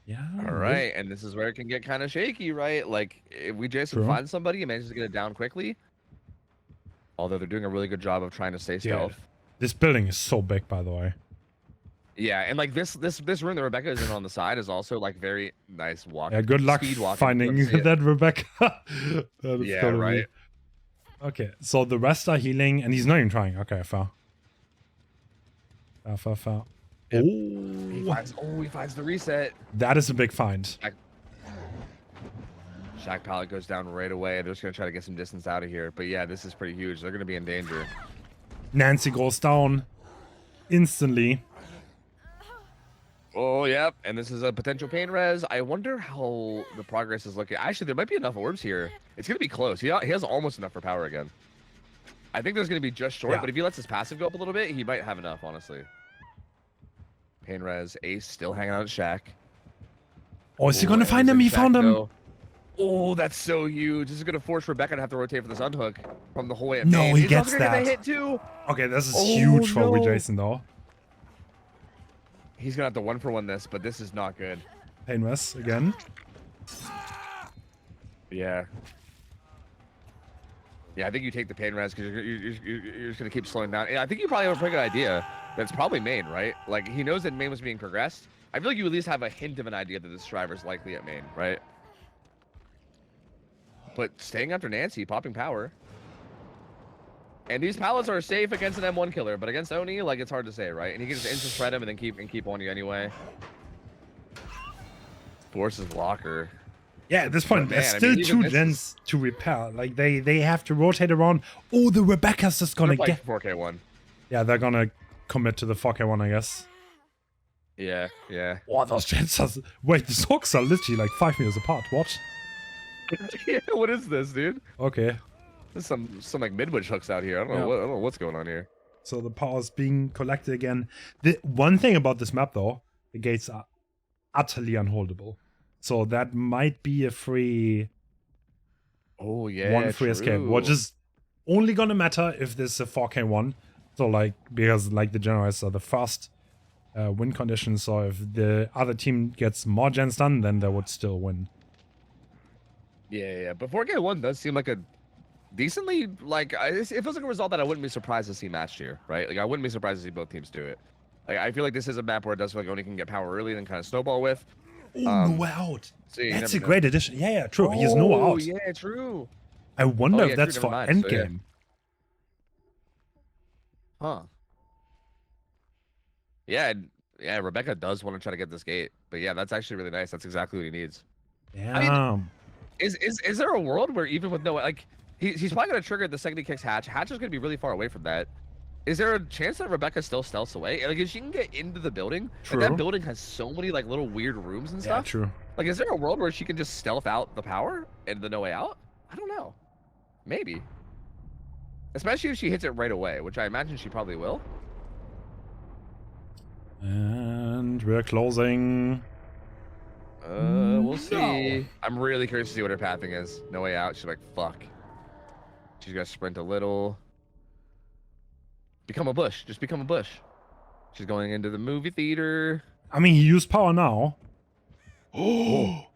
A: Yeah.
B: All right, and this is where it can get kind of shaky, right? Like if Jason finds somebody and manages to get it down quickly. Although they're doing a really good job of trying to stay stealth.
A: This building is so big, by the way.
B: Yeah, and like this room that Rebecca is in on the side is also like very nice walk.
A: Yeah, good luck finding that Rebecca.
B: Yeah, right.
A: Okay, so the rest are healing, and he's not even trying. Okay, fair.
B: Yep. He finds the reset.
A: That is a big find.
B: Shack pallet goes down right away. They're just going to try to get some distance out of here. But yeah, this is pretty huge. They're going to be in danger.
A: Nancy goes down instantly.
B: Oh, yep. And this is a potential pain res. I wonder how the progress is looking. Actually, there might be enough orbs here. It's going to be close. He has almost enough for power again. I think there's going to be just short, but if he lets his passive go up a little bit, he might have enough, honestly. Pain res. Ace still hanging out at Shack.
A: Oh, is he going to find him? He found him.
B: Oh, that's so huge. This is going to force Rebecca to have to rotate for this unhook from the whole way.
A: No, he gets that.
B: Get hit too.
A: Okay, this is huge for Jason, though.
B: He's going to have to 1-for-1 this, but this is not good.
A: Pain res again.
B: Yeah. Yeah, I think you take the pain res because you're just going to keep slowing down. And I think you probably have a pretty good idea. That's probably main, right? Like, he knows that main was being progressed. I feel like you at least have a hint of an idea that this driver's likely at main, right? But staying after Nancy, popping power. And these pallets are safe against an M1 killer, but against Oni, like, it's hard to say, right? And he can just instant shred him and then keep on you anyway. Forces locker.
A: Yeah, at this point,
B: But,
A: there's
B: man, I
A: still
B: mean, even
A: 2
B: this
A: gens to repair. Like, they have to rotate around. Oh, the Rebecca's just gonna get...
B: 4K1.
A: Yeah, they're gonna commit to the 4K1, I guess.
B: Yeah, yeah.
A: Oh, those gens are... Wait, the hooks are literally like 5 meters apart. What?
B: Yeah, what is this, dude?
A: Okay.
B: There's some like mid-witch hooks out here. I don't know what's going on here.
A: So the power is being collected again. The one thing about this map, though, the gates are utterly unholdable. So that might be a free...
B: Oh, yeah,
A: one free escape, which is only gonna matter if this is a 4K1. So, like, because, like, the generators are the first win condition, so if the other team gets more gens done, then they would still win.
B: Yeah. But 4K1 does seem like a decently, like, it feels like a result that I wouldn't be surprised to see matched here, right? Like, I wouldn't be surprised to see both teams do it. Like, I feel like this is a map where it does feel like Oni can get power early and then kind of snowball with.
A: Oh, no way out.
B: So
A: That's a great addition. Yeah, true. He has no out.
B: Oh, yeah, true.
A: I wonder
B: yeah,
A: if that's
B: true,
A: for
B: never mind.
A: endgame.
B: Huh. Yeah, Rebecca does want to try to get this gate. But yeah, that's actually really nice. That's exactly what he needs.
A: Yeah.
B: I mean, is there a world where even with no, like, he's probably going to trigger the second he kicks Hatch. Hatch is going to be really far away from that. Is there a chance that Rebecca still stealths away? Like, if she can get into the building,
A: True.
B: like, that building has so many, like, little weird rooms and stuff.
A: Yeah, true.
B: Like, is there a world where she can just stealth out the power and the no way out? I don't know. Maybe. Especially if she hits it right away, which I imagine she probably will.
A: And we're closing.
B: We'll see. I'm really curious to see what her pathing is. No way out. She's like, fuck. She's gonna sprint a little. Become a bush. Just become a bush. She's going into the movie theater.
A: I mean, he used power now. Oh,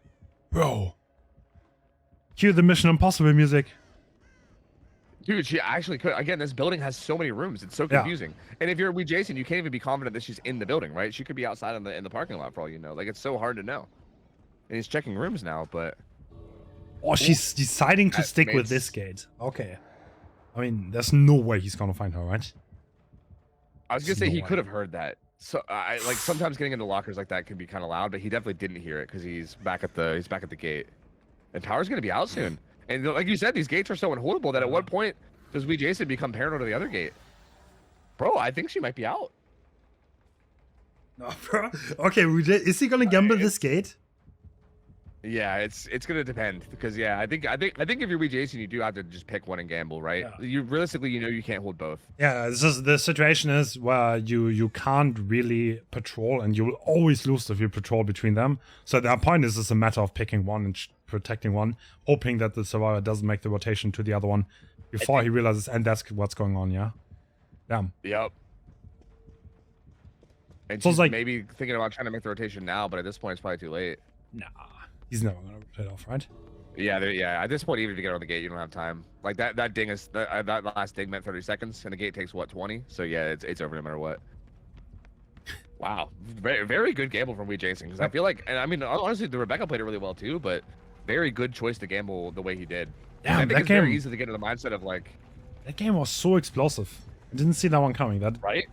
A: bro. Cue the Mission Impossible music.
B: Dude, she actually could. Again, this building has so many rooms. It's so confusing. And if you're Wee Jason, you can't even be confident that she's in the building, right? She could be outside in the parking lot for all you know. Like, it's so hard to know. And he's checking rooms now, but...
A: Oh, she's deciding to stick with this gate. Okay. I mean, there's no way he's gonna find her, right?
B: I was gonna say he could have heard that. So I like sometimes getting into lockers like that can be kind of loud, but he definitely didn't hear it because he's back at the gate. And power's gonna be out soon. And like you said, these gates are so unholdable that at what point does Wee Jason become paranoid of the other gate? Bro, I think she might be out.
A: No, bro. Okay, is he gonna gamble this gate?
B: Yeah, it's gonna depend because yeah, I think if you're Wee Jason, you do have to just pick one and gamble, right?
A: Yeah.
B: You realistically, you can't hold both.
A: Yeah, the situation is where you can't really patrol, and you will always lose if you patrol between them. So at that point, it's just a matter of picking one and protecting one, hoping that the survivor doesn't make the rotation to the other one before he realizes, and that's what's going on. Yeah. Damn.
B: Yep. And
A: So
B: she's
A: it's like
B: maybe thinking about trying to make the rotation now, but at this point, it's probably too late.
A: Nah, he's never gonna rotate off, right?
B: Yeah, yeah. At this point, even to get on the gate, you don't have time. Like that ding is that last ding meant 30 seconds, and the gate takes what 20. So yeah, it's over no matter what. Wow, very very good gamble from Wee Jason because I feel like, and I mean honestly, the Rebecca played it really well too, but very good choice to gamble the way he did.
A: Yeah,
B: I think
A: that
B: it's
A: game,
B: very easy to get into the mindset of like.
A: That game was so explosive. I didn't see that one coming. That
B: right.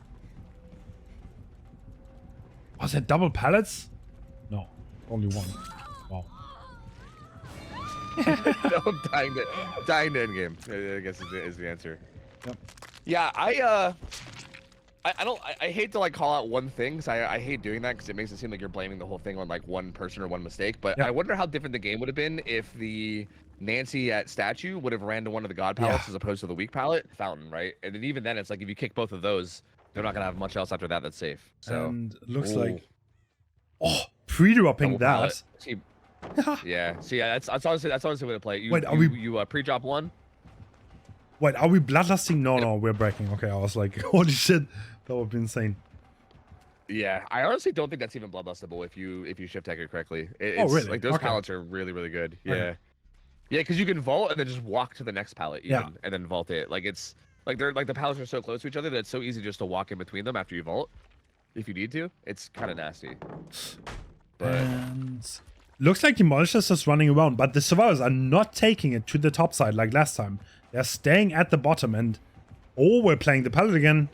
A: Was it double pallets? No, only one. Wow.
B: No, dying to end game, I guess is the answer.
A: Yep.
B: Yeah, I hate to like call out one thing, because I hate doing that because it makes it seem like you're blaming the whole thing on like one person or one mistake. But
A: yeah.
B: I wonder how different the game would have been if the Nancy at statue would have ran to one of the god pallets as opposed to the weak pallet fountain, right? And then even then, it's like if you kick both of those, they're not gonna have much else after that that's safe. So
A: and it looks like pre-dropping that.
B: Yeah. See, that's honestly the way to play.
A: Wait, are we
B: pre-drop one?
A: Wait, are we bloodlusting? No, we're breaking. Okay, I was like, holy shit, that would be insane.
B: Yeah, I honestly don't think that's even bloodlustable if you shift tech it correctly.
A: Oh, really?
B: Like those pallets are really good. Yeah.
A: Okay.
B: Yeah, because you can vault and then just walk to the next pallet even, and then vault it. Like it's like they're like the pallets are so close to each other that it's so easy just to walk in between them after you vault. if you need to. It's kind of nasty. But
A: And looks like Demolishers is running around, but the survivors are not taking it to the top side like last time. They're staying at the bottom, and we're playing the pallet again.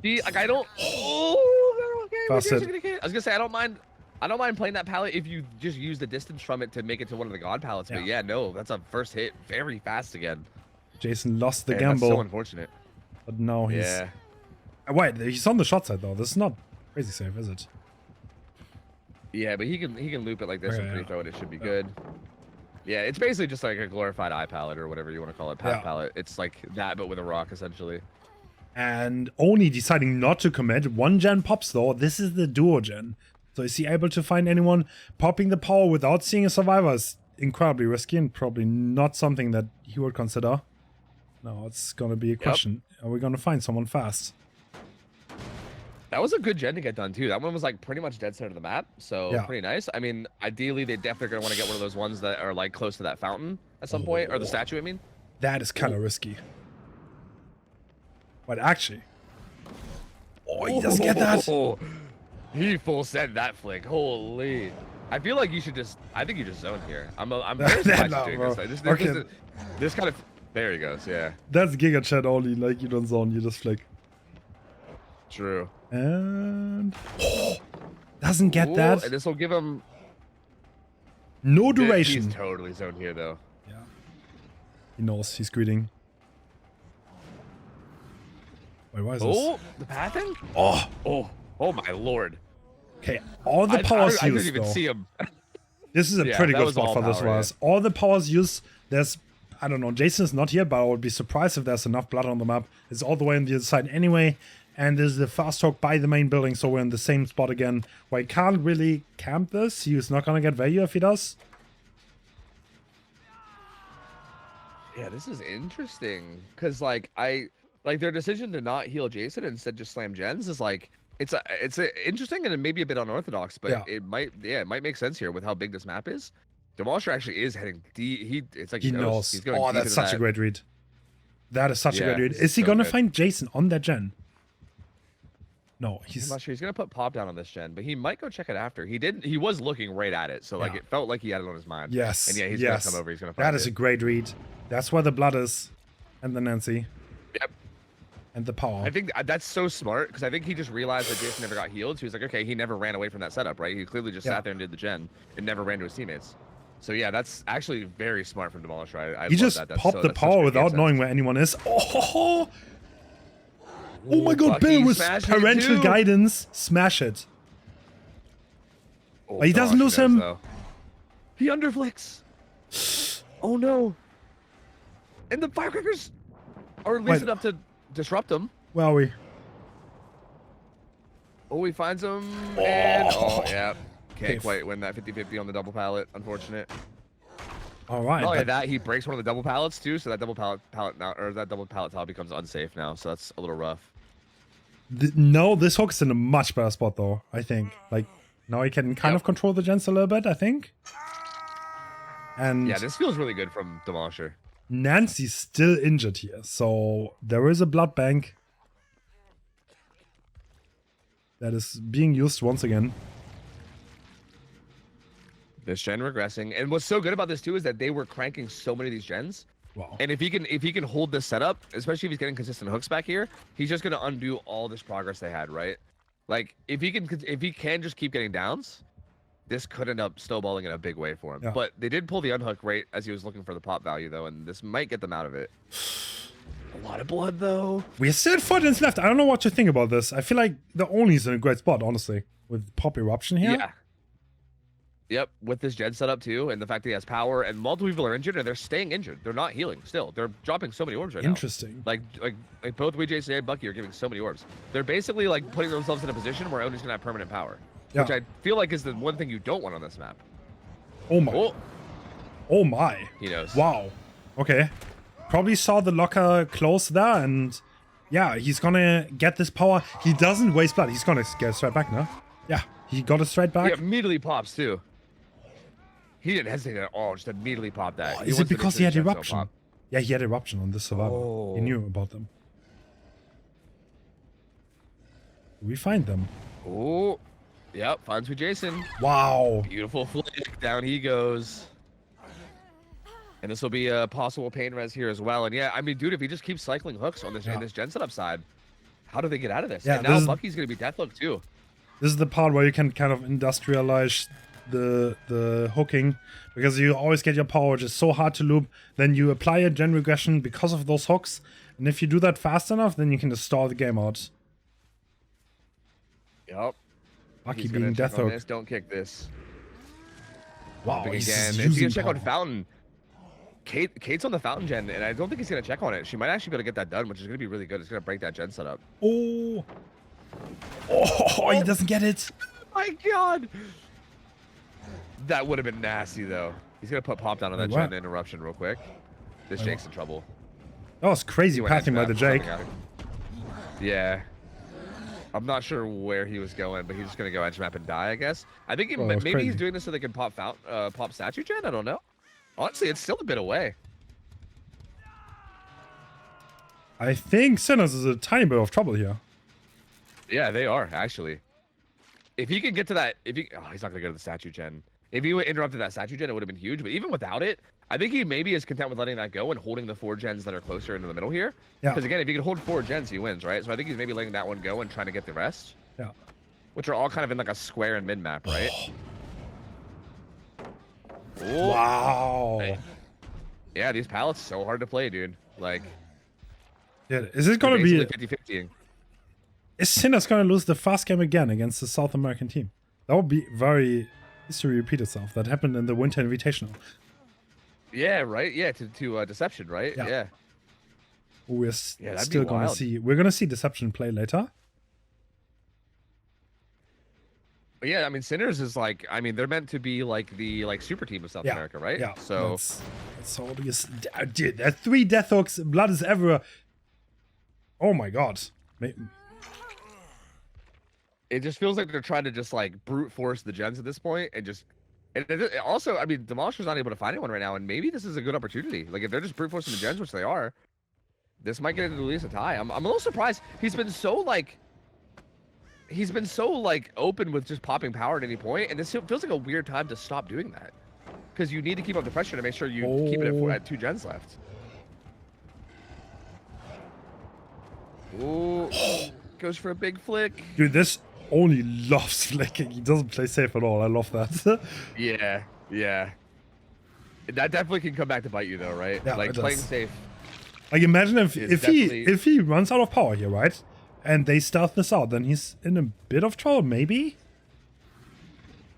B: see, like I don't. Oh, okay.
A: Busted.
B: I was gonna say I don't mind. I don't mind playing that pallet if you just use the distance from it to make it to one of the god pallets. But yeah, no, that's a first hit very fast again.
A: Jason lost the
B: Man,
A: gamble.
B: That's so unfortunate.
A: But now he's...
B: Yeah.
A: Wait, he's on the shot side though. This is not crazy safe, is it?
B: Yeah, but he can loop it like this and
A: Yeah.
B: pre-throw it. It should be good. Yeah, it's basically just like a glorified eye pallet or whatever you want to call it, path pallet. It's like that, but with a rock essentially.
A: And only deciding not to commit. One gen pops though. This is the duo gen. So is he able to find anyone? Popping the power without seeing a survivor is incredibly risky and probably not something that he would consider. No, it's gonna be a question. Are we gonna find someone fast?
B: That was a good gen to get done too. That one was like pretty much dead center of the map, so pretty nice. I mean, ideally they definitely gonna want to get one of those ones that are like close to that fountain at some point, or the statue. I mean,
A: that is kind of risky. But actually, he doesn't get that.
B: He full sent that flick. Holy! I feel like you should just. I think you just zone here. I'm very surprised you're doing this. This kind of. There he goes. Yeah.
A: That's Giga Chat only. Like you don't zone, you just flick.
B: True.
A: And doesn't get that.
B: And this will give him
A: no duration.
B: He's totally zoned here though.
A: Yeah. He knows he's greeting. Wait, why is this?
B: Oh, the pathing? Oh my lord.
A: Okay, all the powers
B: I
A: used
B: didn't even
A: though.
B: see him.
A: This is a pretty good spot for this Wraith. All the powers used. There's, I don't know, Jason is not here, but I would be surprised if there's enough blood on the map. It's all the way on the other side anyway. And there's the fast talk by the main building, so we're in the same spot again. Where he can't really camp this. He's not gonna get value if he does.
B: Yeah, this is interesting. Cause like their decision to not heal Jason and instead just slam gens is like it's interesting and maybe a bit unorthodox, but it might make sense here with how big this map is. Demolisher actually is heading deep. It's like
A: He knows.
B: He's going
A: that's such a great read. That is such a great read.
B: Is
A: Is he gonna find Jason on that gen? No,
B: I'm not sure. He's gonna put pop down on this gen, but he might go check it after. He didn't. He was looking right at it, so like it felt like he had it on his mind.
A: Yes.
B: And yeah, he's gonna come over. He's gonna find
A: That is a great read. That's where the blood is, and the Nancy.
B: Yep.
A: And the power.
B: I think that's so smart because I think he just realized that Jason never got healed. So he was like, okay, he never ran away from that setup, right? He clearly just sat there and did the gen and never ran to his teammates. So yeah, that's actually very smart from Demolisher.
A: He just popped the power without knowing where anyone is. Oh my god, Bill with parental guidance. Smash it. But he doesn't lose him.
B: He underflicks. Oh no. And the firecrackers are at least enough to disrupt him.
A: Where are we?
B: Oh, he finds him. And yeah. Can't quite win that 50-50 on the double pallet. Unfortunate.
A: All right.
B: Not only that, he breaks one of the double pallets too, so that double pallet now, or that double pallet tile becomes unsafe now. So that's a little rough.
A: No, this hook's in a much better spot though. I think. Like now he can kind of control the gens a little bit. I think. And
B: yeah, this feels really good from Demolisher.
A: Nancy's still injured here, so there is a blood bank that is being used once again.
B: This gen regressing, and what's so good about this too is that they were cranking so many of these gens.
A: Wow.
B: And if he can hold this setup, especially if he's getting consistent hooks back here, he's just gonna undo all this progress they had, right? Like if he can just keep getting downs, this could end up snowballing in a big way for him. Yeah. But they did pull the unhook right as he was looking for the pop value though, and this might get them out of it. A lot of blood though.
A: We have still 4 gens left. I don't know what to think about this. I feel like the Only's in a great spot, honestly, with pop eruption here.
B: Yeah. Yep, with this gen setup too, and the fact that he has power, and multiple people are injured, and they're staying injured. They're not healing still. They're dropping so many orbs right now.
A: Interesting.
B: Like both WJC and Bucky are giving so many orbs. They're basically like putting themselves in a position where Oni's gonna have permanent power, which I feel like is the one thing you don't want on this map.
A: Oh my. Oh my.
B: He knows.
A: Wow. Okay. Probably saw the locker close there, and yeah, he's gonna get this power. He doesn't waste blood. He's gonna get straight back now. Yeah, he got it straight back.
B: He immediately pops too. He didn't hesitate at all, just immediately popped that.
A: Is it because he had eruption? Yeah, he had eruption on this survivor. He knew about them. We find them.
B: Oh, yep, finds me Jason.
A: Wow.
B: Beautiful flick, down he goes. And this will be a possible pain res here as well. And yeah, I mean, dude, if he just keeps cycling hooks on this in this gen setup side, how do they get out of this?
A: Yeah,
B: and now Bucky's gonna be deathhook too.
A: This is the part where you can kind of industrialize the hooking, because you always get your power, which is so hard to loop. Then you apply a gen regression because of those hooks, and if you do that fast enough, then you can just stall the game out.
B: Yep.
A: Bucky being death hook.
B: Don't kick this.
A: Wow, he's
B: again. Is he gonna check on Fountain? Kate's on the Fountain gen, and I don't think he's gonna check on it. She might actually be able to get that done, which is gonna be really good. It's gonna break that gen setup.
A: Oh, he doesn't get it.
B: My God. That would have been nasty, though. He's going to put pop down on that gen interruption real quick. This Jake's in trouble.
A: That was crazy pathing by the Jake.
B: Yeah. I'm not sure where he was going, but he's just going to go edge map and die, I guess. I think maybe he's doing this so they can pop statue gen? I don't know. Honestly, it's still a bit away.
A: I think Sinners is a tiny bit of trouble here.
B: Yeah, they are, actually. If he can get to that... he's not going to go to the statue gen. If he interrupted that statue gen, it would have been huge. But even without it, I think he maybe is content with letting that go and holding the 4 gens that are closer into the middle here.
A: Yeah.
B: Because again, if he can hold 4 gens, he wins, right? So I think he's maybe letting that one go and trying to get the rest.
A: Yeah.
B: Which are all kind of in like a square and mid map, right?
A: Oh. Wow.
B: Yeah, these pallets so hard to play, dude. Like.
A: Yeah, is it gonna be
B: 50-50?
A: Is Sinners gonna lose the fast game again against the South American team? That would be very history repeat itself. That happened in the Winter Invitational.
B: Yeah, right. Yeah, to Deception, right? Yeah.
A: We're still gonna see. We're gonna see Deception play later.
B: But yeah, I mean, Sinners is like, I mean, they're meant to be like the super team of South America, right?
A: Yeah.
B: So
A: that's obvious. Dude, there are 3 death hooks. Blood is everywhere. Oh my God.
B: It just feels like they're trying to just like brute force the gens at this point, and just also, I mean, Demolisher's not able to find anyone right now, and maybe this is a good opportunity. Like if they're just brute forcing the gens, which they are, this might get into at least a tie. I'm a little surprised. He's been so open with just popping power at any point, and this feels like a weird time to stop doing that, because you need to keep up the pressure to make sure you keep it at 2 gens left. Ooh, goes for a big flick.
A: Dude, this only loves flicking. He doesn't play safe at all. I love that.
B: Yeah. That definitely can come back to bite you, though, right?
A: Yeah,
B: like playing safe.
A: Like imagine if he runs out of power here, right? And they stealth this out, then he's in a bit of trouble, maybe.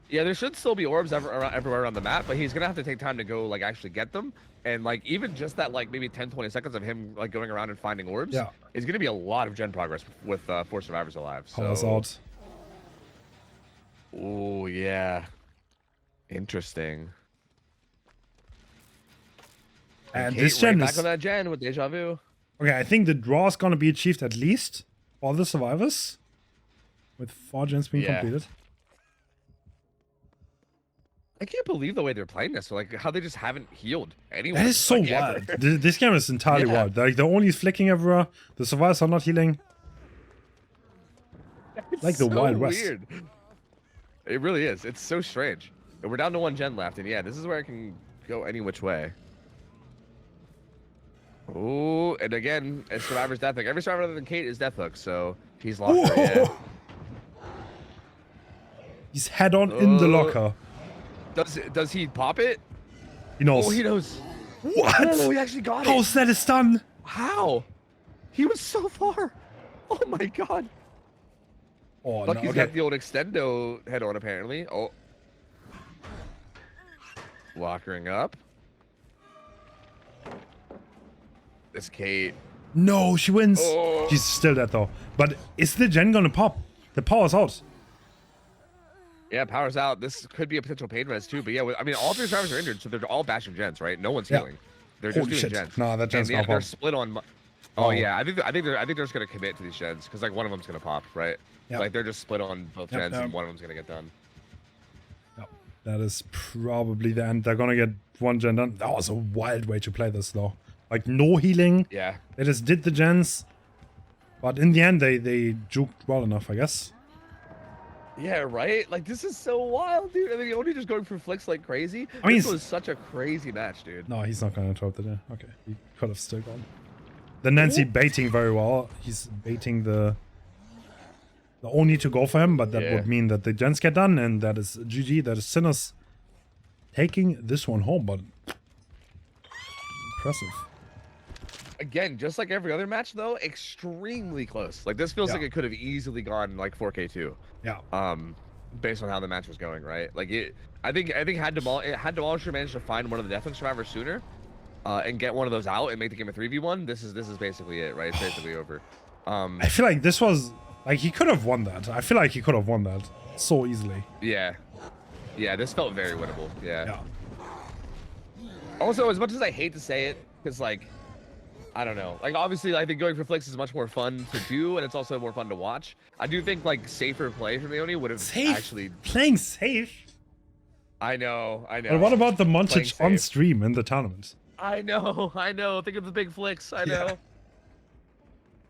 B: Yeah, there should still be orbs everywhere around the map, but he's gonna have to take time to go like actually get them. And like even just that like maybe 10-20 seconds of him like going around and finding orbs is gonna be a lot of gen progress with 4 survivors alive.
A: Powers out.
B: Oh yeah, interesting.
A: And this gen
B: back on that gen with Deja Vu.
A: Okay, I think the draw is gonna be achieved at least for the survivors, with 4 gens being completed.
B: I can't believe the way they're playing this. Like how they just haven't healed anyone.
A: That is so wild. This game is entirely wild. Like they're only flicking everywhere. The survivors are not healing.
B: It's
A: like the
B: so
A: Wild West.
B: Weird. It really is. It's so strange. And we're down to 1 gen left, and yeah, this is where it can go any which way. Oh, and again, a survivor's death hook. Every survivor other than Kate is death hook, so he's locked her, yeah.
A: He's head on in the locker.
B: Does he pop it?
A: He knows.
B: Oh, he knows.
A: What?
B: Oh, he actually got it.
A: How's that is done?
B: How? He was so far. Oh my God.
A: Oh,
B: Bucky's got the old extendo head on apparently. Oh. Lockering up. This Kate.
A: No, she wins.
B: Oh.
A: She's still dead though. But is the gen gonna pop? The power's out.
B: Yeah, power's out. This could be a potential pain res too. But yeah, I mean, all 3 survivors are injured, so they're all bashing gens, right? No one's healing. They're just doing gens.
A: No, that gen's not
B: they're split on. Oh yeah, I think they're just gonna commit to these gens because like one of them's gonna pop, right?
A: Yep.
B: Like they're just split on both gens, and one of them's gonna get done.
A: Yep. That is probably the end. They're gonna get 1 gen done. That was a wild way to play this though. Like no healing.
B: Yeah.
A: They just did the gens. But in the end, they juked well enough, I guess.
B: Yeah, right? Like, this is so wild, dude. I mean, only just going for flicks like crazy.
A: I mean,
B: this was such a crazy match, dude.
A: No, he's not going to interrupt it. Okay, he could have still gone. The Nancy baiting very well. He's baiting the only to go for him, but that would mean that the gens get done, and that is GG. That is Sinners taking this one home, but impressive.
B: Again, just like every other match, though, extremely close. Like, this feels like it could have easily gone like 4K2.
A: Yeah.
B: Based on how the match was going, right? Like, I think had Demolisher managed to find one of the Deathslinger survivors sooner, and get one of those out and make the game a 3v1, this is basically it, right? It's basically over.
A: I feel like this was like he could have won that. I feel like he could have won that so easily.
B: Yeah. Yeah, this felt very winnable. Yeah. Also, as much as I hate to say it, because like, I don't know. Like, obviously, I think going for flicks is much more fun to do, and it's also more fun to watch. I do think, like, safer play from Leone would have actually...
A: Playing safe?
B: I know.
A: But what about the montage on stream in the tournament?
B: I know. Think of the big flicks. I know.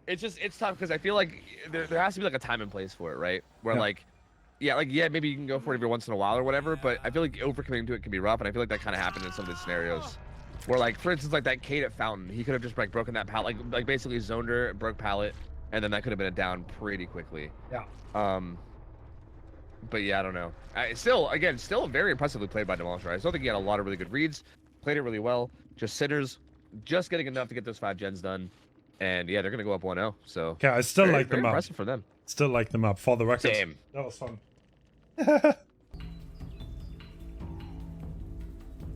B: It's tough, because I feel like there has to be, like, a time and place for it, right? Where, maybe you can go for it every once in a while or whatever, but I feel like overcommitting to it can be rough, and I feel like that kind of happened in some of the scenarios. Where, like, for instance, like that Kate at Fountain, he could have just like broken that pallet, like basically zoned her, broke pallet, and then that could have been a down pretty quickly.
A: Yeah.
B: But yeah, I don't know. Still very impressively played by Demolisher. I still think he had a lot of really good reads, played it really well. Just sinners, just getting enough to get those 5 gens done, and yeah, they're gonna go up 1-0. So
A: yeah, I still like the map.
B: Impressive for them.
A: Still like the map for the record.
B: Same.
A: That was fun.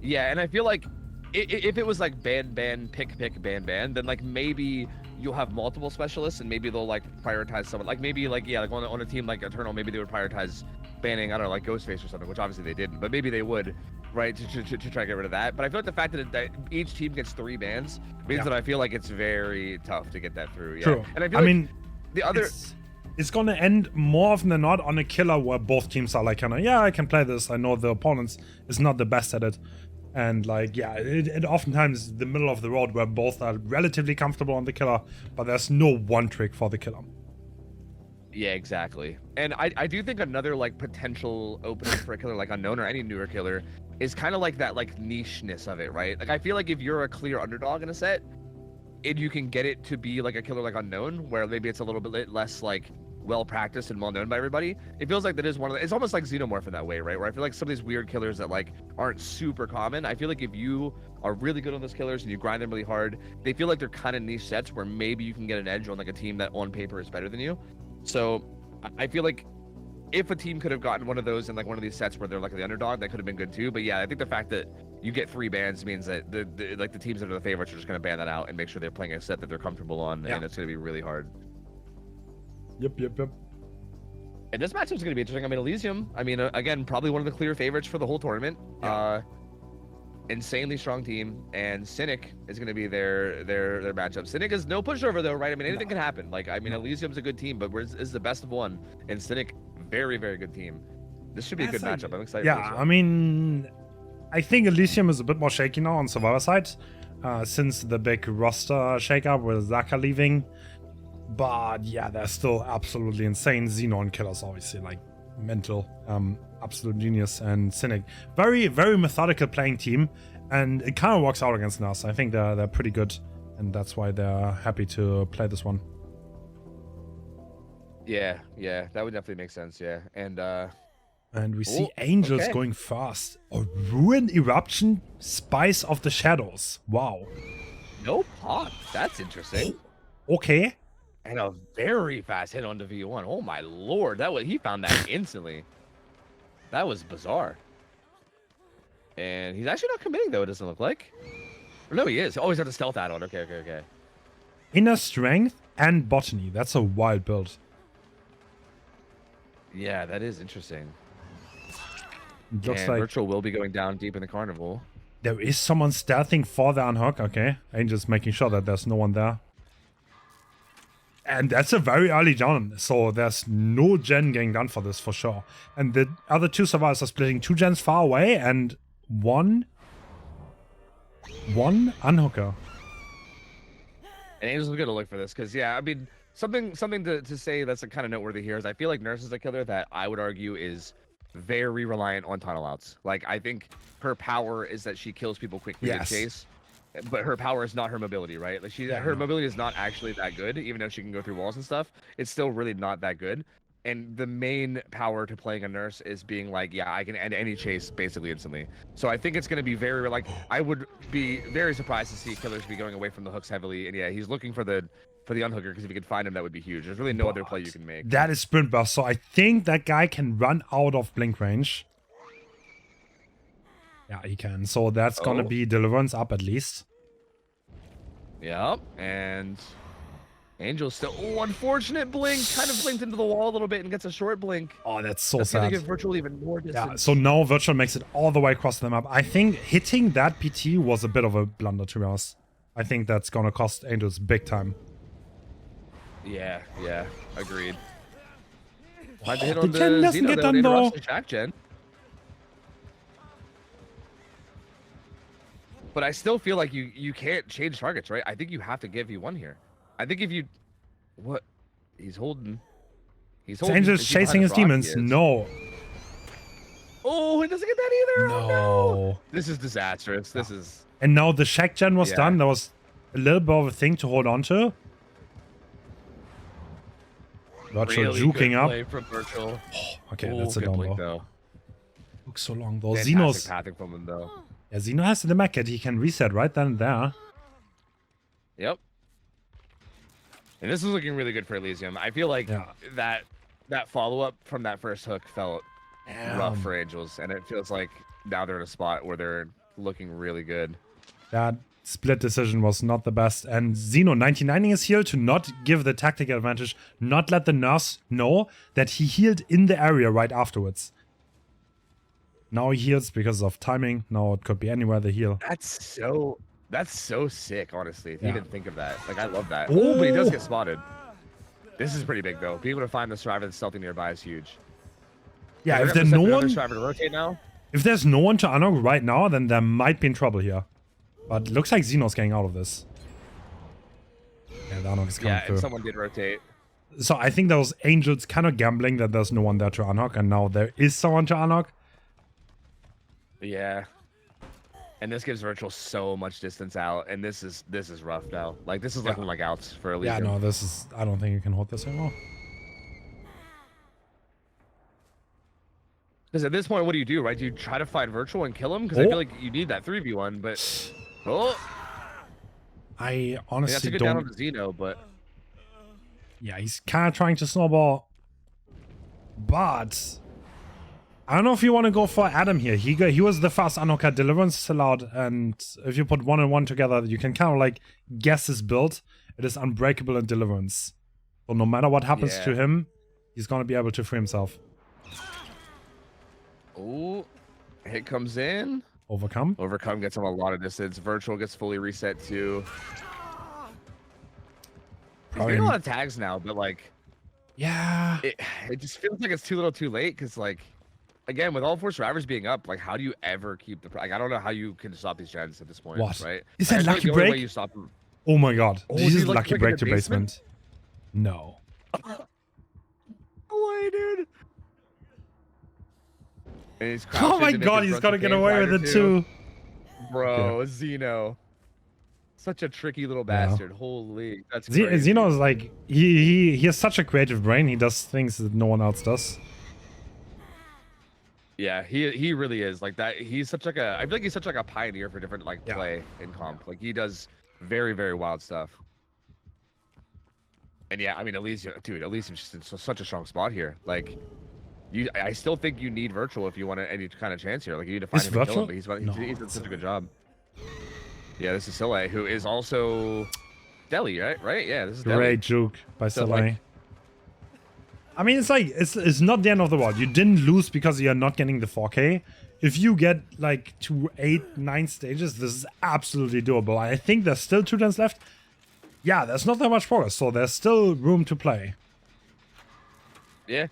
B: Yeah, and I feel like if it was like ban, pick, ban, then like maybe you'll have multiple specialists and maybe they'll like prioritize someone. Like maybe like on a team like Eternal, maybe they would prioritize banning, I don't know, like Ghostface or something, which obviously they didn't, but maybe they would, right, to try to get rid of that. But I feel like the fact that each team gets 3 bans means that I feel like it's very tough to get that through. Yeah.
A: True.
B: And I mean the other...
A: It's gonna end more often than not on a killer where both teams are like, kind of, I can play this. I know the opponents is not the best at it. And like, it oftentimes the middle of the road where both are relatively comfortable on the killer, but there's no one trick for the killer.
B: Yeah, exactly. And I do think another like potential opening for a killer like Unknown or any newer killer is kind of like that like nicheness of it, right? Like I feel like if you're a clear underdog in a set and you can get it to be like a killer like Unknown, where maybe it's a little bit less like well practiced and well known by everybody, it feels like that is one of the, it's almost like Xenomorph in that way, right? Where I feel like some of these weird killers that like aren't super common, I feel like if you are really good on those killers and you grind them really hard, they feel like they're kind of niche sets where maybe you can get an edge on like a team that on paper is better than you. So I feel like if a team could have gotten one of those in like one of these sets where they're like the underdog, that could have been good too. But yeah, I think the fact that you get 3 bans means that the teams that are the favorites are just going to ban that out and make sure they're playing a set that they're comfortable on, and it's going to be really hard.
A: Yep.
B: And this matchup is going to be interesting. I mean, Elysium, again, probably one of the clear favorites for the whole tournament. Insanely strong team, and Cynic is going to be their matchup. Cynic is no pushover though, right? I mean, anything can happen. Like, I mean, Elysium's a good team, but this is the best of one, and Cynic, very, very good team. This should be a good matchup. I'm excited.
A: Yeah, I mean, I think Elysium is a bit more shaky now on Survivor side, since the big roster shakeup with Zaka leaving. But yeah, they're still absolutely insane. Xenon killers, obviously, like mental, absolute genius. And Cynic, very, very methodical playing team, and it kind of works out against us. I think they're pretty good, and that's why they're happy to play this one.
B: Yeah, that would definitely make sense. Yeah,
A: and we see Angels going fast. A Ruined Eruption, Spice of the Shadows. Wow.
B: No pot. That's interesting.
A: Okay.
B: And a very fast hit onto V1. Oh my lord, he found that instantly. That was bizarre. And he's actually not committing though, it doesn't look like. Or no, he is. Oh, he's got the stealth add-on. Okay.
A: Inner Strength and Botany. That's a wild build.
B: Yeah, that is interesting.
A: It looks like
B: Virtual will be going down deep in the carnival.
A: There is someone stealthing for the unhook. Okay. Angel's making sure that there's no one there. And that's a very early down, so there's no gen getting done for this for sure. And the other 2 survivors are splitting 2 gens far away and one unhooker.
B: And Angel's gonna look for this because, yeah, I mean, something to say that's kind of noteworthy here is I feel like Nurse is a killer that I would argue is very reliant on tunnel outs. Like I think her power is that she kills people quickly to chase, but her power is not her mobility, right? Like her mobility is not actually that good, even though she can go through walls and stuff. It's still really not that good. And the main power to playing a Nurse is being like, yeah, I can end any chase basically instantly. So I think it's going to be very, like, I would be very surprised to see killers be going away from the hooks heavily. And yeah, he's looking for the unhooker, because if you could find him, that would be huge. There's really no other play you can make.
A: That is sprint burst, so I think that guy can run out of blink range. Yeah, he can. So that's gonna be Deliverance up at least.
B: Yep, and Angel's still... Oh, unfortunate blink. Kind of blinked into the wall a little bit and gets a short blink.
A: Oh, that's so sad.
B: Gonna give Virtual even more distance.
A: Yeah, so now Virtual makes it all the way across the map. I think hitting that PT was a bit of a blunder, to be honest. I think that's gonna cost Angels big time.
B: Yeah, agreed.
A: Oh, the gen doesn't get done though.
B: But I still feel like you can't change targets, right? I think you have to give V1 here. I think if you... What? He's holding...
A: Angel's chasing his demons. No.
B: Oh, he doesn't get that either.
A: No.
B: Oh, no. This is disastrous. This is...
A: And now the Shack gen was done. That was a little bit of a thing to hold on to. Virtual
B: really
A: juking up.
B: From Virtual.
A: Oh, okay, that's a down though. Took so long though.
B: Fantastic
A: Xeno's...
B: pathing from him though.
A: Yeah, Xeno has the mech kit. He can reset right then and there.
B: Yep. And this is looking really good for Elysium. I feel like that follow-up from that first hook felt rough for Angels, and it feels like now they're in a spot where they're looking really good.
A: That split decision was not the best, and Xeno 99ing his heal to not give the tactical advantage, not let the Nurse know that he healed in the area right afterwards. Now he heals because of timing. Now it could be anywhere the heal.
B: That's so sick, honestly. If you didn't think of that. Like, I love that. Oh, but he does get spotted. This is pretty big, though. Being able to find the survivor that's stealthy nearby is huge.
A: Yeah, if there's no one...
B: Survivor to rotate now?
A: If there's no one to unlock right now, then there might be in trouble here. But it looks like Xeno's getting out of this. Yeah, the unlock is coming through.
B: And someone did rotate.
A: So I think those Angels kind of gambling that there's no one there to unlock, and now there is someone to unlock.
B: Yeah. And this gives Virtual so much distance out, and this is rough now. Like, this is looking like outs for Elysium.
A: Yeah, no, this is... I don't think you can hold this anymore.
B: Because at this point, what do, right? Do you try to find Virtual and kill him? Because I feel like you need that 3v1, but... Oh!
A: I honestly
B: that's a good
A: don't...
B: down on the Xeno, but...
A: Yeah, he's kind of trying to snowball. But... I don't know if you want to go for Adam here. He was the fast unhocker, Deliverance is allowed, and if you put 1 and 1 together, you can kind of like guess his build. It is unbreakable in Deliverance. So no matter what happens to him, he's gonna be able to free himself.
B: Oh, hit comes in.
A: Overcome.
B: Overcome gets him a lot of distance. Virtual gets fully reset too. He's getting a lot of tags now, but like,
A: yeah,
B: it just feels like it's too little, too late. Because like, again, with all 4 survivors being up, like, how do you ever keep the... Like, I don't know how you can stop these gens at this point,
A: what?
B: Right?
A: Is that
B: like,
A: lucky break?
B: You stop them.
A: Oh my god.
B: Oh,
A: this is
B: like,
A: lucky break to basement? No.
B: Away, dude. And he's
A: oh my god, he's got to get away with it too.
B: Bro, Xeno. Such a tricky little bastard. Holy, that's crazy.
A: Xeno is like... He has such a creative brain. He does things that no one else does.
B: Yeah, he really is like that. He's such like a... I feel like he's such like a pioneer for different like play in comp. Like he does very, very wild stuff. And yeah, I mean, Elysium, dude, Elysium's just in such a strong spot here. Like, I still think you need Virtual if you want any kind of chance here. Like you need to find him and kill him. But he's done such a good job. Yeah, this is Sile, who is also Deli, right? Yeah, this is Deli.
A: Great juke by Sile. I mean, it's like, it's not the end of the world. You didn't lose because you're not getting the 4K. If you get like to 8, 9 stages, this is absolutely doable. I think there's still 2 turns left. Yeah, there's not that much progress, so there's still room to play.
B: Yeah.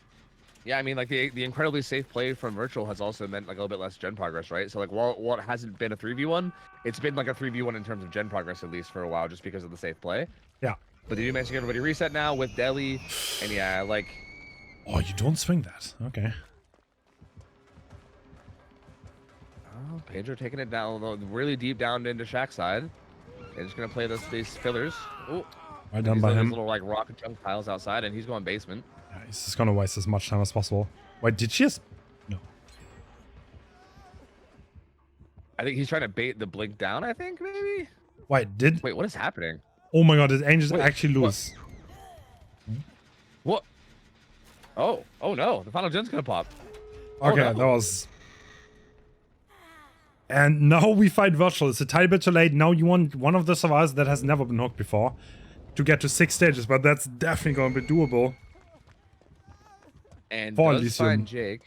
B: Yeah, I mean, like the incredibly safe play from Virtual has also meant like a little bit less gen progress, right? So like while it hasn't been a 3v1, it's been like a 3v1 in terms of gen progress at least for a while, just because of the safe play.
A: Yeah.
B: But they do manage to get everybody reset now with Deli. And yeah, like...
A: Oh, you don't swing that. Okay.
B: Oh, Pedro taking it down, really deep down into Shaq's side. They're just going to play these fillers. Oh,
A: Right done by him.
B: Little like rock and chunk tiles outside, and he's going basement.
A: Yeah, he's just gonna waste as much time as possible. Wait, did she just... No.
B: I think he's trying to bait the blink down, I think, maybe?
A: Wait,
B: what is happening?
A: Oh my god, did Angels actually lose?
B: What? Oh no, the final gen's gonna pop.
A: Okay,
B: no.
A: that was... And now we fight Virtual. It's a tiny bit too late. Now you want one of the survivors that has never been hooked before to get to 6 stages, but that's definitely gonna be doable.
B: And
A: for
B: does
A: Elysium.
B: find Jake.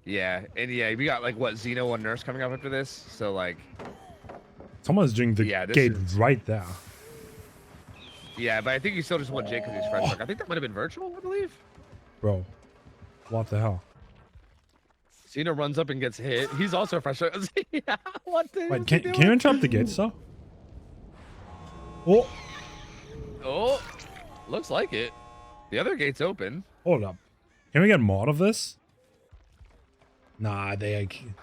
B: Yeah, and yeah, we got like what, Xeno and Nurse coming up after this, so like...
A: Someone's doing the gate right there.
B: Yeah, but I think you still just want Jake because he's fresh. I think that might have been Virtual, I believe.
A: Bro, what the hell?
B: Xeno runs up and gets hit. He's also fresh. Yeah, what the
A: Wait, can you interrupt the gates though?
B: Oh, looks like it. The other gate's open.
A: Hold up. Can we get more out of this? Nah,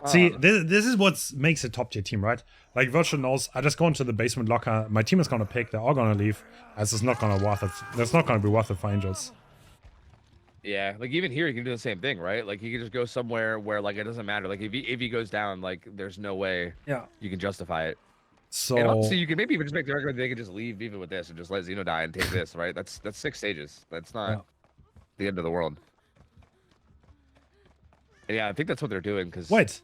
A: see, this is what makes a top tier team, right? Like Virtual knows, I just go into the basement locker. My team is gonna pick. They're all gonna leave. This is not gonna worth it. That's not gonna be worth it for Angels.
B: Yeah, like even here, you can do the same thing, right? Like you can just go somewhere where like it doesn't matter. Like if he goes down, like there's no way you can justify it.
A: So
B: and also you can maybe even just make the argument they can just leave even with this and just let Xeno die and take this, right? That's 6 stages. That's not the end of the world. And yeah, I think that's what they're doing. Because
A: wait,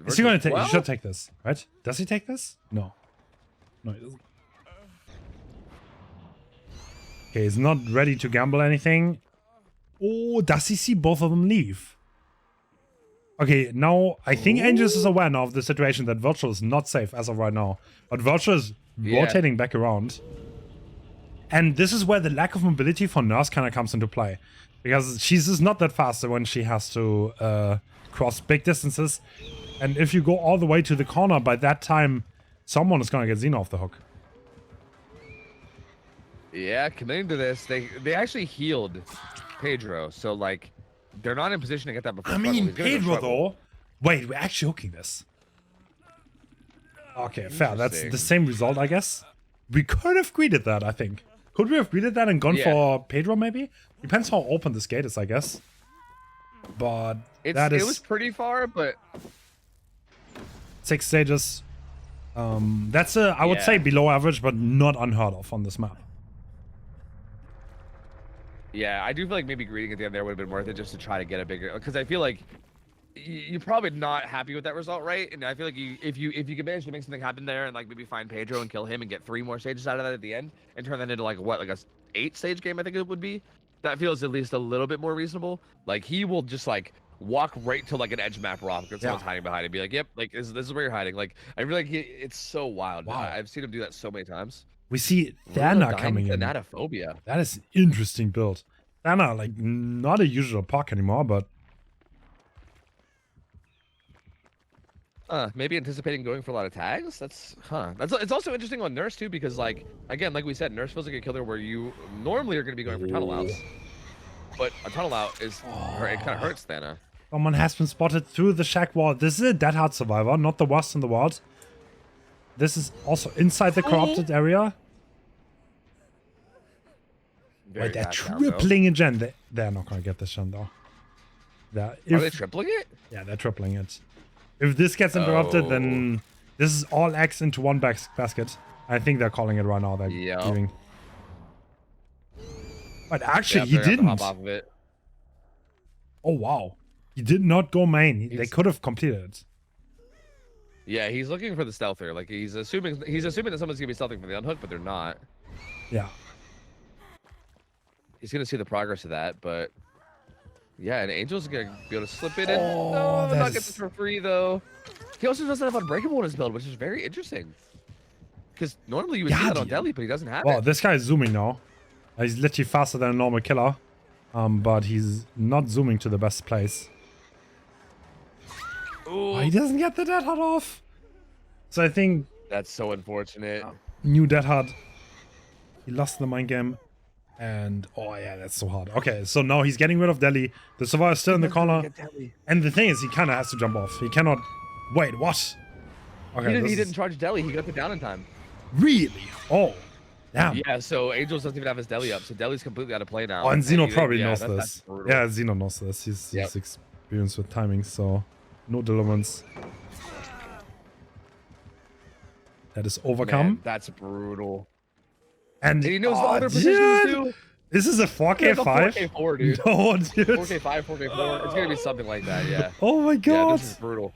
A: is he gonna take? He should take this, right? Does he take this? No, he doesn't. Okay, he's not ready to gamble anything. Oh, does he see both of them leave? Okay, now I think Angels is aware now of the situation that Virtual is not safe as of right now. But Virtual is rotating back around. And this is where the lack of mobility for Nurse kind of comes into play. Because she's just not that fast when she has to cross big distances. And if you go all the way to the corner, by that time, someone is going to get Xeno off the hook.
B: Yeah, committing to this, they actually healed Pedro. So, like, they're not in position to get that before.
A: I mean, Pedro, though. Wait, we're actually hooking this. Okay, fair. That's the same result, I guess. We could have greeted that, I think. Could we have greeted that and gone for Pedro, maybe? Depends how open this gate is, I guess. But it
B: was pretty far, but
A: 6 stages. That's I would say below average, but not unheard of on this map.
B: Yeah, I do feel like maybe greeting at the end there would have been worth it just to try to get a bigger, because I feel like you're probably not happy with that result, right? And I feel like if you can manage to make something happen there and like maybe find Pedro and kill him and get 3 more stages out of that at the end and turn that into like what, like a 8-stage game, I think it would be. That feels at least a little bit more reasonable. Like he will just like walk right to like an edge map rock because someone's hiding behind and be like, yep, like this is where you're hiding. Like I feel like it's so wild. Wow. I've seen him do that so many times.
A: We see Thana coming in.
B: Thanatophobia.
A: That is an interesting build. Thana, like not a usual park anymore, but
B: maybe anticipating going for a lot of tags. That's it's also interesting on Nurse too, because like again, like we said, Nurse feels like a killer where you normally are going to be going for tunnel outs, but a tunnel out is it kind of hurts Thana.
A: Someone has been spotted through the shack wall. This is a Dead Hard survivor, not the worst in the world. This is also inside the corrupted area. Wait, they're tripling a gen. They're not going to get this gen though.
B: Are they tripling it?
A: Yeah, they're tripling it. If this gets interrupted, then this is all eggs into one basket. I think they're calling it right now. They're giving. But actually, he didn't.
B: Hop off of it.
A: Oh wow, he did not go main. They could have completed it.
B: Yeah, he's looking for the stealther. Like he's assuming that someone's gonna be stealthing for the unhook, but they're not.
A: Yeah.
B: He's gonna see the progress of that, but. Yeah, and Angel's gonna be able to slip it in. No, not get this for free though. He also doesn't have Unbreakable in his build, which is very interesting. Because normally you would see that on Deli, but he doesn't have it.
A: Well, this guy is zooming now. He's literally faster than a normal killer, but he's not zooming to the best place. Oh, he doesn't get the Dead Hard off. So I think
B: that's so unfortunate.
A: New Dead Hard. He lost the mind game. And, oh yeah, that's so hard. Okay, so now he's getting rid of Deli. The Survivor is still in the corner. And the thing is, he kind of has to jump off. He cannot... Wait, what? Okay,
B: He didn't charge Deli. He got the down in time.
A: Really? Oh, damn.
B: Yeah, so Angels doesn't even have his Deli up. So Deli's completely out of play now.
A: Oh, and Zeno probably knows
B: that's
A: this.
B: brutal.
A: Yeah, Zeno knows this. He's experienced with timing, so no dilemmas. That is overcome.
B: Man, that's brutal.
A: And
B: he knows the
A: oh,
B: other positions too.
A: This is a 4K5?
B: 4K4, dude.
A: No, dude.
B: 4K5, 4K4. It's gonna be something like that, yeah.
A: Oh my god.
B: Yeah, this is brutal.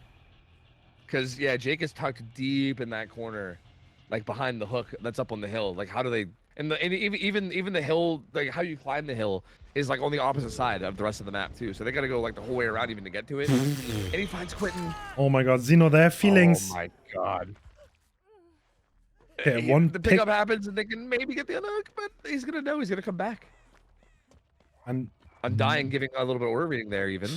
B: Because, yeah, Jake is tucked deep in that corner, like behind the hook that's up on the hill. Like, how do they... And even the hill, like how you climb the hill is like on the opposite side of the rest of the map too. So they gotta go like the whole way around even to get to it. And he finds Quentin.
A: Oh my god, Zeno, they have feelings.
B: Oh my god.
A: Okay,
B: the pickup happens and they can maybe get the unhook, but he's gonna know he's gonna come back. Undying giving a little bit of order reading there even.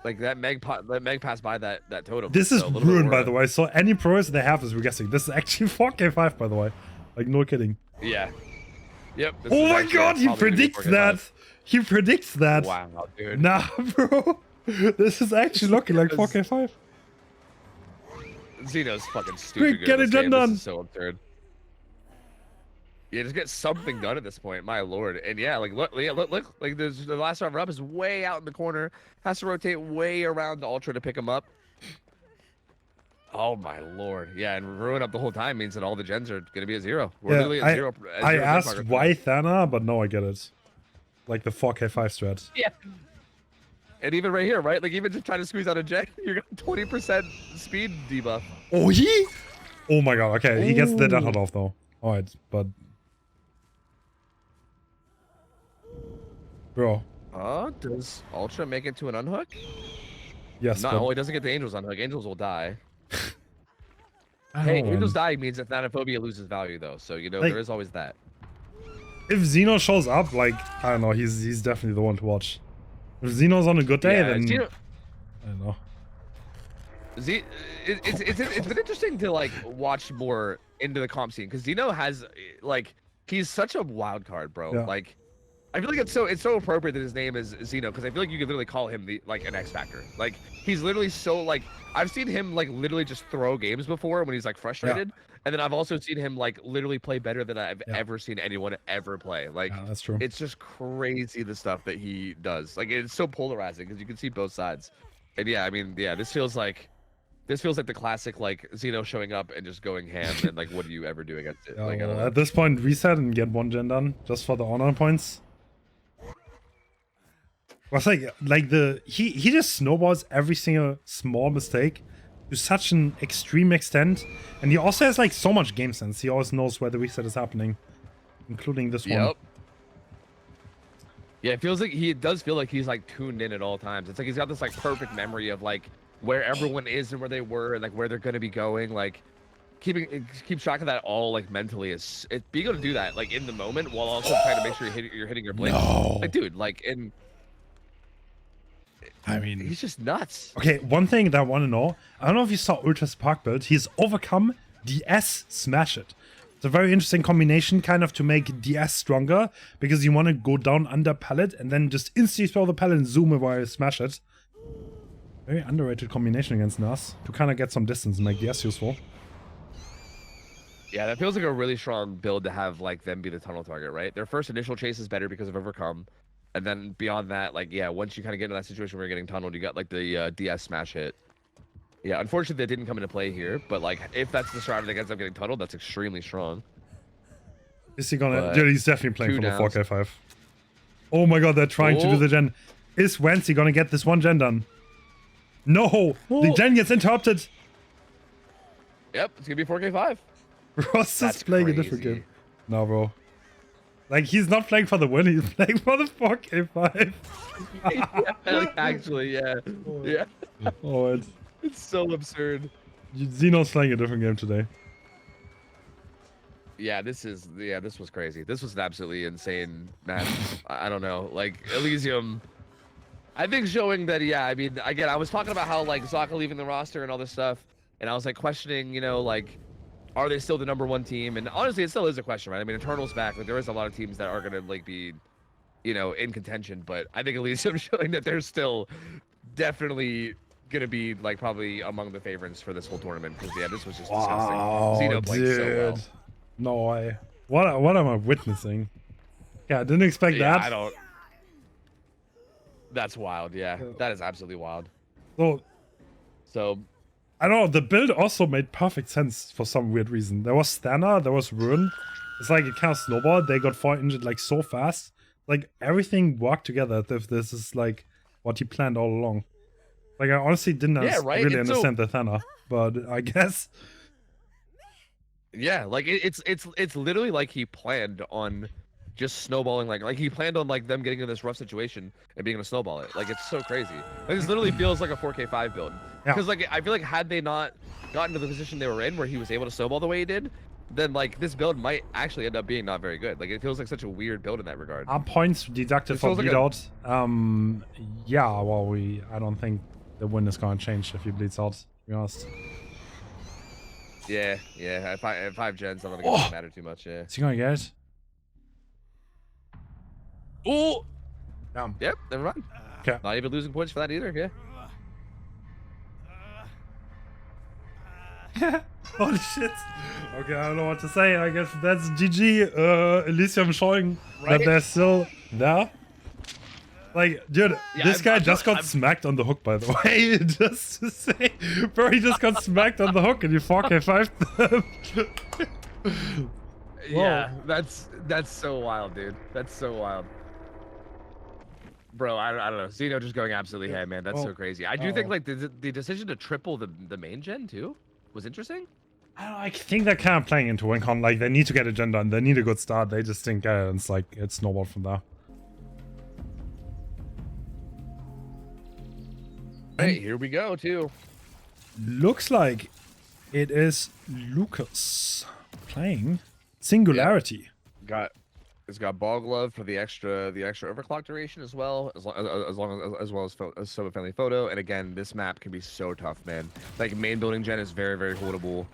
B: Like that Meg passed by that totem.
A: This is ruined, by the way. So any pros they have is we're guessing. This is actually 4K5, by the way. Like, no kidding.
B: Yeah. Yep.
A: Oh my god, he predicts that. He predicts that.
B: Wow, dude.
A: Nah, bro. This is actually looking like 4K5.
B: Zeno's fucking stupid.
A: Quick, get it done.
B: This is so absurd. Yeah, just get something done at this point, my lord. And yeah, like look, like the last driver up is way out in the corner. Has to rotate way around the Ultra to pick him up. Oh my lord. Yeah, and ruin up the whole time means that all the gens are gonna be at 0. We're literally at 0.
A: I asked why Thana, but no, I get it. Like the 4K5 strat.
B: Yeah. And even right here, right? Like even just trying to squeeze out a jet, you got 20% speed debuff.
A: Oh, he? Oh my god, okay. He gets the death hot off though. Alright, but... Bro.
B: Does Ultra make it to an unhook?
A: Yes,
B: No, he doesn't get the Angels unhook. Angels will die. Hey, Angels dying means that Thanophobia loses value though, so you know, like, there is always that.
A: If Zeno shows up, like, I don't know, he's definitely the one to watch. If Zeno's on a good day, then
B: Zeno,
A: I don't know.
B: It's been interesting to like watch more into the comp scene because Zeno has like he's such a wild card, bro.
A: Yeah.
B: Like I feel like it's so appropriate that his name is Zeno because I feel like you could literally call him like an X Factor. Like he's literally so like I've seen him like literally just throw games before when he's like frustrated. Yeah. And then I've also seen him like literally play better than I've ever seen anyone ever play. Like
A: that's true.
B: It's just crazy the stuff that he does. Like it's so polarizing because you can see both sides. And yeah, I mean, yeah, this feels like the classic like Zeno showing up and just going ham and like what do you ever do against it? Like,
A: at this point, reset and get one gen done just for the honor points. Well, it's like he just snowballs every single small mistake to such an extreme extent, and he also has like so much game sense. He always knows where the reset is happening, including this one.
B: Yeah, it does feel like he's like tuned in at all times. It's like he's got this like perfect memory of like where everyone is and where they were and like where they're gonna be going. Like keep track of that all like mentally is being able to do that like in the moment while also trying to make sure you're hitting your blink.
A: No.
B: Like dude, like
A: I mean,
B: he's just nuts.
A: Okay, one thing that I want to know, I don't know if you saw Ultra's Park build, he's overcome DS Smash It. It's a very interesting combination kind of to make DS stronger because you want to go down under pallet and then just instantly throw the pallet and zoom it while you smash it. Very underrated combination against Nas to kind of get some distance and make DS useful.
B: Yeah, that feels like a really strong build to have like them be the tunnel target, right? Their first initial chase is better because of overcome. And then beyond that, like, yeah, once you kind of get into that situation where you're getting tunneled, you got like the DS smash hit. Yeah, unfortunately, that didn't come into play here. But like, if that's the strategy that ends up getting tunneled, that's extremely strong.
A: Is he gonna? Dude, he's definitely playing for the
B: downs.
A: 4K5. Oh my god, they're trying to do the gen. Is Wency gonna get this one gen done? No! The gen gets interrupted!
B: Yep, it's gonna be 4K5.
A: Ross is playing a different game. No, bro. Like, he's not playing for the win, he's playing for the 4K5.
B: Yeah, actually, yeah. Yeah.
A: Oh,
B: it's so absurd.
A: Xeno's playing a different game today.
B: Yeah, this was crazy. This was an absolutely insane match. I don't know. Like, Elysium, I think showing that, yeah, I mean, again, I was talking about how, like, Zaka leaving the roster and all this stuff, and I was, like, questioning, you know, like, are they still the #1 team? And honestly, it still is a question, right? I mean, Eternal's back. Like, there is a lot of teams that are gonna like be, you know, in contention. But I think Elysium showing that they're still definitely gonna be like probably among the favorites for this whole tournament. Because yeah, this was just disgusting. Xeno played
A: dude.
B: so well.
A: No way. What am I witnessing? Yeah, I didn't expect
B: Yeah,
A: that.
B: I don't. That's wild. Yeah, that is absolutely wild.
A: So I don't know. The build also made perfect sense for some weird reason. There was Stanner, there was Ruin. It's like it kind of snowballed. They got 4 injured like so fast. Like everything worked together. If this is like what he planned all along. Like I honestly didn't really understand the Thanner, but I guess.
B: Yeah, like it's literally like he planned on just snowballing, like he planned on like them getting in this rough situation and being able to snowball it. Like it's so crazy. Like this literally feels like a 4K5 build. Because like I feel like had they not gotten to the position they were in where he was able to snowball the way he did, then like this build might actually end up being not very good. Like it feels like such a weird build in that regard.
A: Points deducted for bleed out. Yeah, well I don't think the win is gonna change if he bleeds out, to be honest.
B: Yeah, at 5 gens, I don't think it doesn't matter too much. Yeah.
A: Is he gonna get it?
B: Oh! Yep, never mind.
A: Okay.
B: Not even losing points for that either,
A: yeah. Holy shit. Okay, I don't know what to say. I guess that's GG. Elysium showing that they're still there. Like, dude, this guy just got smacked on the hook, by the way. Just to say, bro, he just got smacked on the hook and you 4K5'd them.
B: Yeah, that's so wild, dude. That's so wild. Bro, I don't know. Xeno just going absolutely head, man. That's so crazy. I do think like the decision to triple the main gen too was interesting.
A: I think they're kind of playing into WinCon. Like they need to get a gen done. They need a good start. They just didn't get it. And it's like it's snowballed from there.
B: Hey, here we go too.
A: Looks like it is Lucas playing Singularity.
B: It's got ball glove for the extra overclock duration as well as solo friendly photo. And again, this map can be so tough, man. Like main building gen is very, very holdable.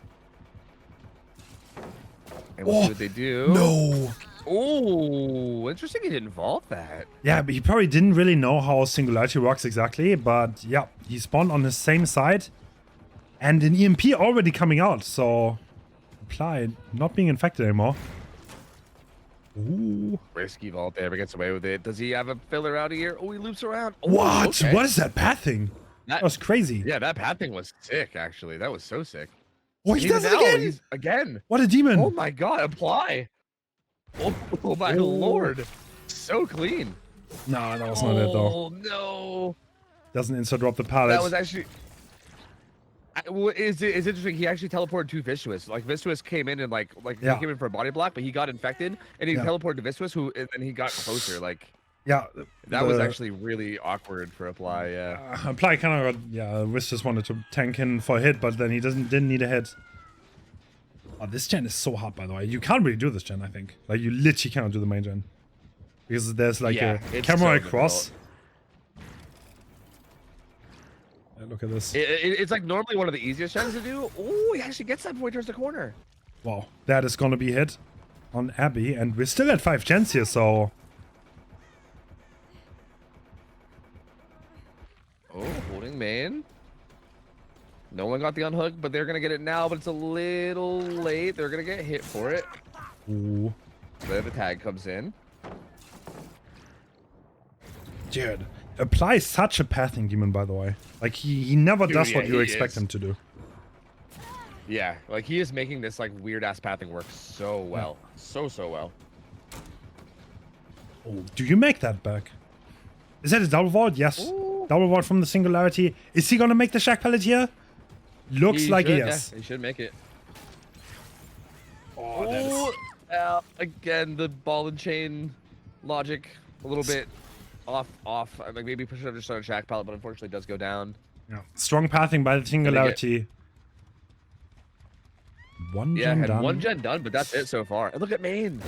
B: And we'll see what they do.
A: No.
B: Oh, interesting. He didn't vault that.
A: Yeah, but he probably didn't really know how Singularity works exactly. But yeah, he spawned on the same side, and an EMP already coming out. So, Blight not being infected anymore. Ooh.
B: Risky vault there, but gets away with it. Does he have a filler out of here? Oh, he loops around. Oh,
A: what?
B: Okay.
A: What is that path thing? That was crazy.
B: Yeah, that path thing was sick, actually. That was so sick.
A: Oh, he does it
B: again.
A: What a demon.
B: Oh my god, apply. Oh my lord. So clean.
A: No, that was not it though.
B: Oh no.
A: Doesn't insta drop the pallet.
B: That was actually... It's interesting. He actually teleported to Visuous. Like Visuous came in and like he came in for a body block, but he got infected and he teleported to Visuous, and then he got closer. Like that was actually really awkward for Apply. Yeah,
A: Apply kind of got Visuous wanted to tank in for a hit, but then he didn't need a hit. Oh, this gen is so hard, by the way. You can't really do this gen, I think. Like you literally cannot do the main gen because there's like a camera across. Look at this.
B: It's like normally one of the easiest gens to do. Oh, he actually gets that before he turns the corner.
A: Wow, that is gonna be hit on Abby, and we're still at 5 gens here, so.
B: Oh, holding main. No one got the unhook, but they're gonna get it now, but it's a little late. They're gonna get hit for it.
A: Ooh.
B: Then the tag comes in.
A: Dude. Apply such a pathing demon, by the way. Like he never does what you expect him to do.
B: Yeah, like he is making this like weird ass pathing work so well, so well.
A: Oh, do you make that back? Is that a double vault? Yes, double vault from the Singularity. Is he gonna make the Shack Pallet here? Looks like he is.
B: Yeah, he should make it.
A: Oh,
B: again the ball and chain logic a little bit. Off. Like maybe push it just on a Shack Pallet, but unfortunately it does go down.
A: Yeah. Strong pathing by the Singularity. One gen done.
B: One gen done, but that's it so far. And look at main.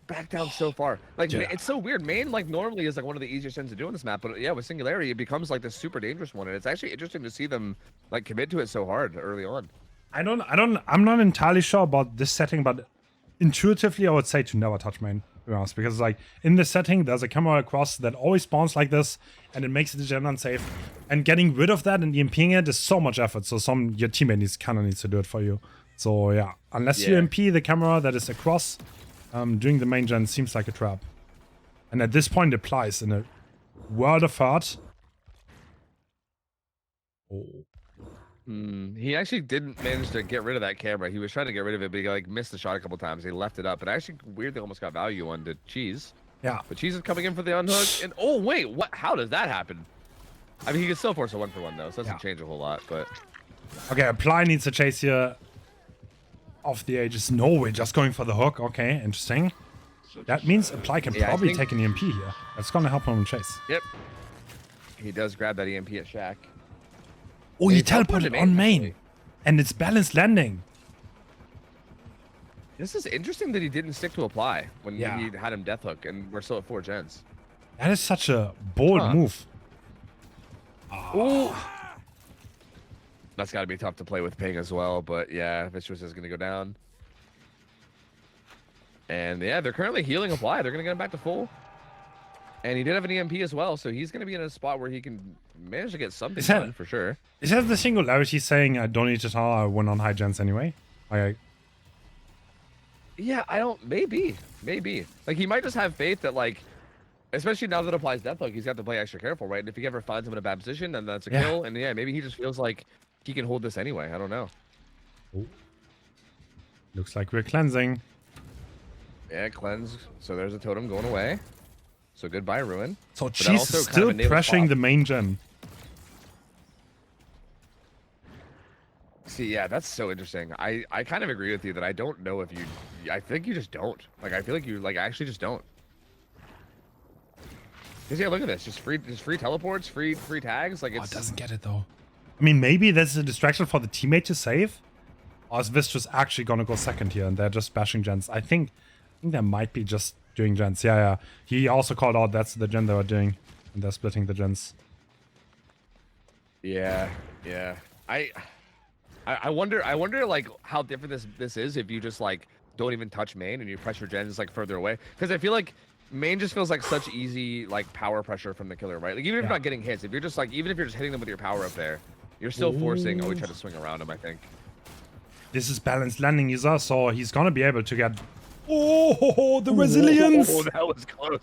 B: Back down so far. Like it's so weird. Main like normally is like one of the easiest gens to do on this map, but yeah, with Singularity it becomes like this super dangerous one, and it's actually interesting to see them like commit to it so hard early on.
A: I'm not entirely sure about this setting, but intuitively I would say to never touch main, to be honest, because like in this setting there's a camera across that always spawns like this and it makes the gen unsafe, and getting rid of that and EMPing it is so much effort, so your teammate kind of needs to do it for you. So yeah, unless you EMP the camera that is across, doing the main gen seems like a trap. And at this point it applies in a world of hurt. Oh.
B: He actually didn't manage to get rid of that camera. He was trying to get rid of it, but he like missed the shot a couple times. He left it up, but actually weirdly almost got value on the Cheese.
A: Yeah.
B: But Cheese is coming in for the unhook, and oh wait, what? How does that happen? I mean, he can still force a 1-for-1 though, so it doesn't change a whole lot. But
A: okay, Apply needs to chase here. Off the edges. No, we're just going for the hook. Okay, interesting. That means Apply can probably take an EMP here. That's gonna help him chase.
B: Yep. He does grab that EMP at Shack.
A: Oh, he teleported on main. And it's balanced landing.
B: This is interesting that he didn't stick to Apply when he had him death hook, and we're still at 4 gens.
A: That is such a bold move.
B: Oh. That's got to be tough to play with Ping as well, but yeah, Vicious is going to go down. And yeah, they're currently healing Apply. They're going to get him back to full. And he did have an EMP as well, so he's going to be in a spot where he can manage to get something done for sure.
A: Is that the singularity saying I don't need to tell I win on high gens anyway?
B: Yeah, I don't. Maybe. Like, he might just have faith that, like, especially now that Applies Deathhook, he's got to play extra careful, right? And if he ever finds him in a bad position, then that's a kill. And yeah, maybe he just feels like he can hold this anyway. I don't know.
A: Ooh. Looks like we're cleansing.
B: Yeah, cleanse. So there's a totem going away. So goodbye, Ruin.
A: So Cheese is still pressuring the main gen.
B: See, yeah, that's so interesting. I kind of agree with you that I don't know if you... I think you just don't. Like, I feel like you, like, actually just don't. Because, yeah, look at this. Just free teleports, free tags. Like, it's...
A: it doesn't get it, though. I mean, maybe there's a distraction for the teammate to save. Or is this just actually going to go second here and they're just bashing gens? I think there might be just doing gens. Yeah. He also called out that's the gen they were doing. And they're splitting the gens.
B: Yeah. I wonder like how different this is if you just like don't even touch main and you pressure gens like further away. Because I feel like main just feels like such easy like power pressure from the killer, right? Like even if you're not getting hits, if you're just like even if you're just hitting them with your power up there, you're still forcing. Oh, we try to swing around him, I think.
A: This is balanced landing, Isa, so he's gonna be able to get. Oh, the resilience!
B: Oh, that was close.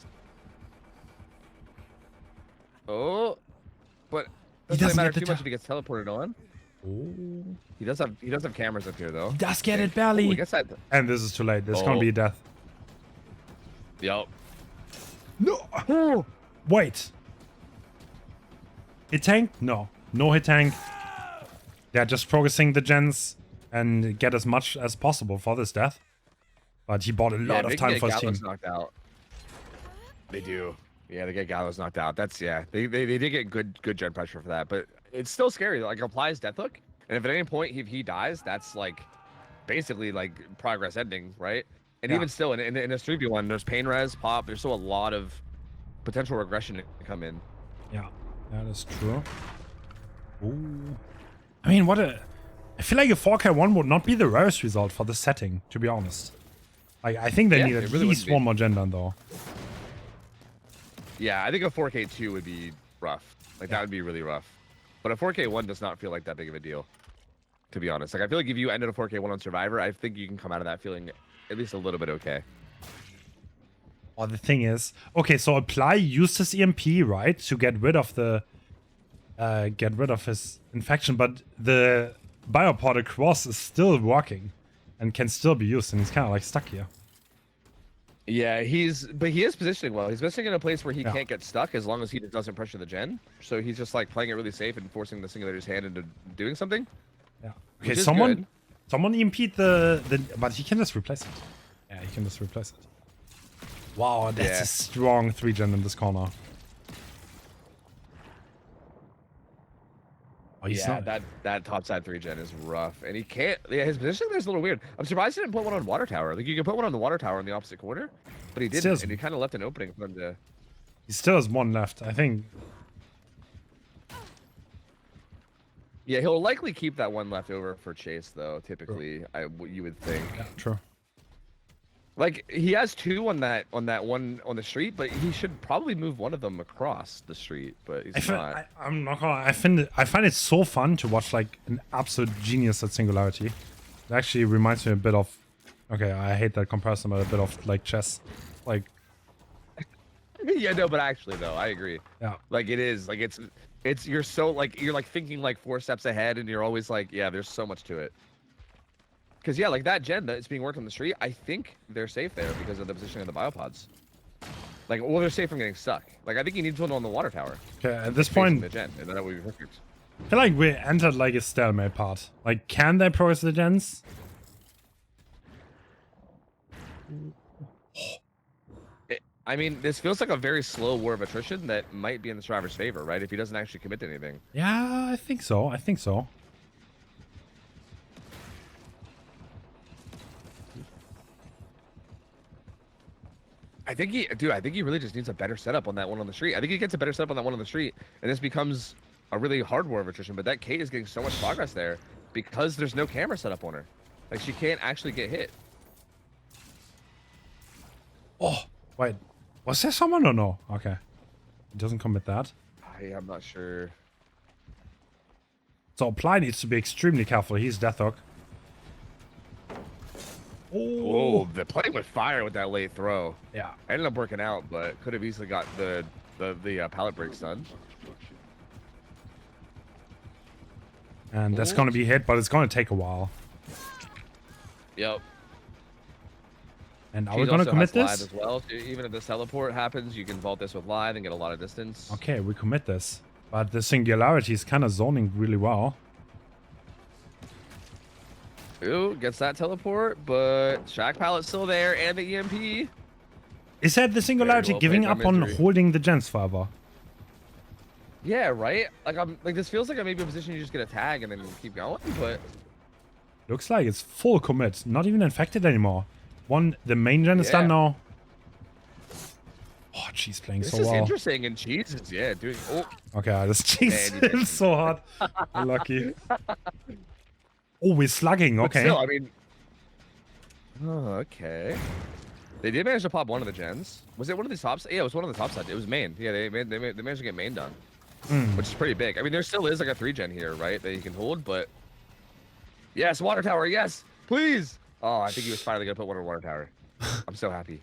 B: Oh, but it doesn't matter too much if he gets teleported on.
A: Oh.
B: He does have cameras up here though.
A: He does get it barely.
B: I guess that...
A: And this is too late. There's gonna be a death.
B: Yup.
A: No. Wait. Hit tank? No. No hit tank. They're just focusing the gens and get as much as possible for this death. But he bought a lot of time for his team.
B: Knocked out. They do. Yeah, they get Gallows knocked out. That's They did get good gen pressure for that, but it's still scary. Like Applies death hook, and if at any point if he dies, that's like basically like progress ending, right? And even still, in a 3v1, there's pain res, pop. There's still a lot of potential regression to come in.
A: Yeah, that is true. Ooh. I mean, I feel like a 4K1 would not be the rarest result for this setting, to be honest. I think they need at least one more gen done, though.
B: Yeah, I think a 4K2 would be rough. Like, that would be really rough. But a 4K1 does not feel like that big of a deal, to be honest. Like, I feel like if you ended a 4K1 on Survivor, I think you can come out of that feeling at least a little bit okay.
A: Well, the thing is... Okay, so Apply used his EMP, right? To get rid of the... get rid of his infection, but the Biopod across is still working and can still be used, and he's kind of like stuck here.
B: Yeah, he is positioning well. He's positioning in a place where he can't get stuck as long as he doesn't pressure the gen. So he's just like playing it really safe and forcing the Singulator's hand into doing something.
A: Yeah. Okay, someone EMP'd the but he can just replace it. Yeah, he can just replace it. Wow, that's a strong 3-gen in this corner. Oh,
B: that top side 3-gen is rough, and he can't. Yeah, his positioning there's a little weird. I'm surprised he didn't put one on water tower. Like you could put one on the water tower in the opposite corner, but he didn't, and he kind of left an opening for him to.
A: He still has one left, I think.
B: Yeah, he'll likely keep that one left over for chase, though. Typically, you would think.
A: Yeah, true.
B: Like he has 2 on that one on the street, but he should probably move one of them across the street. But he's not.
A: I'm not gonna. I find it so fun to watch like an absolute genius at Singularity. It actually reminds me a bit of. Okay, I hate that comparison, but a bit of like chess. Like.
B: Yeah, no, but actually, though, I agree.
A: Yeah.
B: Like it is. Like it's you're so like you're like thinking like 4 steps ahead, and you're always like, yeah, there's so much to it. Because, yeah, like that gen that's being worked on the street, I think they're safe there because of the positioning of the biopods. Like, well, they're safe from getting stuck. Like, I think you need to put on the water tower.
A: Okay, at this point,
B: the gen, and then that would be perfect.
A: I feel like we entered like a stalemate part. Like, can they progress the gens?
B: I mean, this feels like a very slow war of attrition that might be in the survivor's favor, right? If he doesn't actually commit to anything.
A: Yeah, I think so. I think so.
B: I think he really just needs a better setup on that one on the street. I think he gets a better setup on that one on the street, and this becomes a really hard war of attrition. But that Kate is getting so much progress there because there's no camera set up on her. Like, she can't actually get hit.
A: Oh, wait. Was there someone or no? Okay. It doesn't commit that.
B: I'm not sure.
A: So Blight needs to be extremely careful. He's Deathhook.
B: Oh, the playing with fire with that late throw.
A: Yeah.
B: Ended up working out, but could have easily got the pallet breaks done.
A: And that's going to be hit, but it's going to take a while.
B: Yep.
A: And are we going to commit this?
B: Live as well. So even if this teleport happens, you can vault this with live and get a lot of distance.
A: Okay, we commit this. But the Singularity is kind of zoning really well.
B: Ooh, gets that teleport, but Shack Pallet's still there, and the EMP.
A: Is that the Singularity giving up on holding the gens forever?
B: Yeah, right? Like this feels like I may be in a position you just get a tag and then keep going, but
A: looks like it's full commit, not even infected anymore. The main gen is done now. Oh, Cheese playing so well.
B: This is interesting, and Cheese is doing. Oh,
A: okay, this Cheese is so hard. Lucky. Oh, we're slugging. Okay.
B: But still, I mean. Oh, okay. They did manage to pop one of the gens. Was it one of the tops? Yeah, it was one of the top sides. It was main. Yeah, they managed to get main done, which is pretty big. I mean, there still is like a 3 gen here, right, that you can hold, but yes, water tower, yes, please. Oh, I think he was finally gonna put one on water tower. I'm so happy.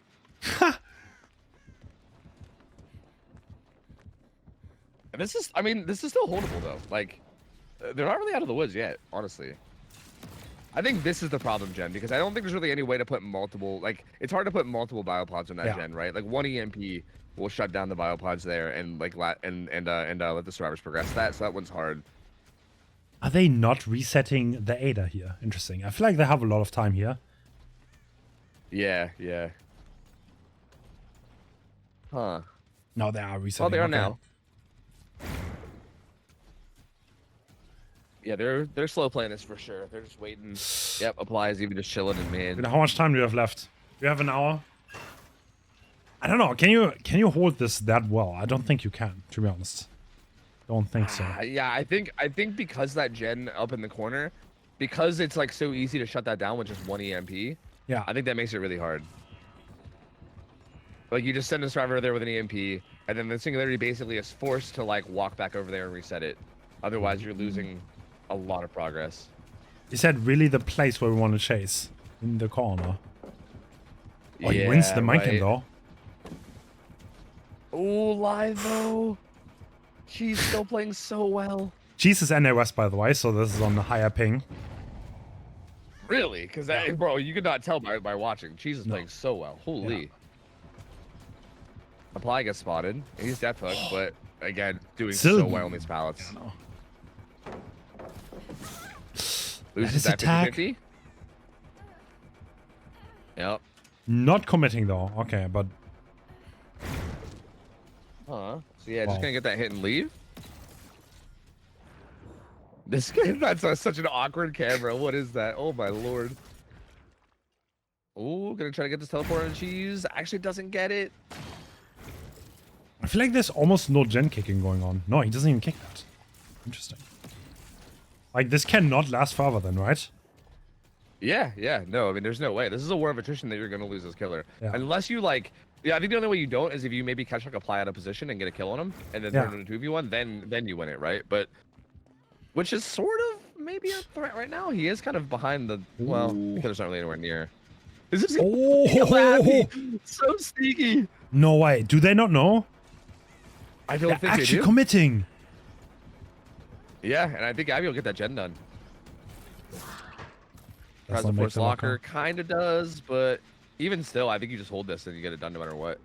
B: And this is still holdable though. Like, they're not really out of the woods yet, honestly. I think this is the problem, Gen, because I don't think there's really any way to put multiple, like, it's hard to put multiple biopods on that Gen, right? Like, one EMP will shut down the biopods there and like let the survivors progress that, so that one's hard.
A: Are they not resetting the Ada here? Interesting. I feel like they have a lot of time here.
B: Yeah, yeah. Huh.
A: No, they are resetting.
B: Oh, they are now. Yeah, they're slow playing this for sure. They're just waiting. Yep, applies even just chilling in mid.
A: How much time do you have left? Do you have an hour? I don't know. Can you hold this that well? I don't think you can, to be honest. Don't think so.
B: Yeah, I think because that gen up in the corner, because it's like so easy to shut that down with just one EMP.
A: Yeah.
B: I think that makes it really hard. Like, you just send a survivor there with an EMP, and then the Singularity basically is forced to like walk back over there and reset it. Otherwise, you're losing a lot of progress.
A: Is that really the place where we want to chase? In the corner. Oh,
B: yeah,
A: he wins the Minecraft
B: right.
A: though.
B: Oh, live though. She's still playing so well.
A: Cheese is NA West, by the way, so this is on the higher ping.
B: Really? Because bro, you could not tell by watching. Cheese is playing so well. Holy. Yeah. Apply gets spotted. He's Deathhook, but again, doing so well on these pallets. Loses that 50-50. Yep.
A: Not committing though. Okay, but.
B: So yeah, just gonna get that hit and leave. This game, that's such an awkward camera. What is that? Oh my lord. Oh, gonna try to get this teleport on Cheese. Actually doesn't get it.
A: I feel like there's almost no gen kicking going on. No, he doesn't even kick that. Interesting. Like, this cannot last forever then, right?
B: Yeah, yeah. No, I mean, there's no way. This is a war of attrition that you're going to lose this killer.
A: Yeah.
B: Unless you, like... Yeah, I think the only way you don't is if you maybe catch, like, a Ply out of position and get a kill on him, and then turn it into a 2v1, then you win it, right? But... Which is sort of maybe a threat right now. He is kind of behind the... Well, the killer's not really anywhere near. Is this...
A: Oh!
B: So sneaky!
A: No way. Do they not know?
B: I don't think they
A: actually
B: do.
A: committing.
B: Yeah, and I think Abby will get that gen done.
A: That's
B: Tries to
A: not
B: force
A: make the
B: locker,
A: locker.
B: kind of does, but even still, I think you just hold this and you get it done no matter what.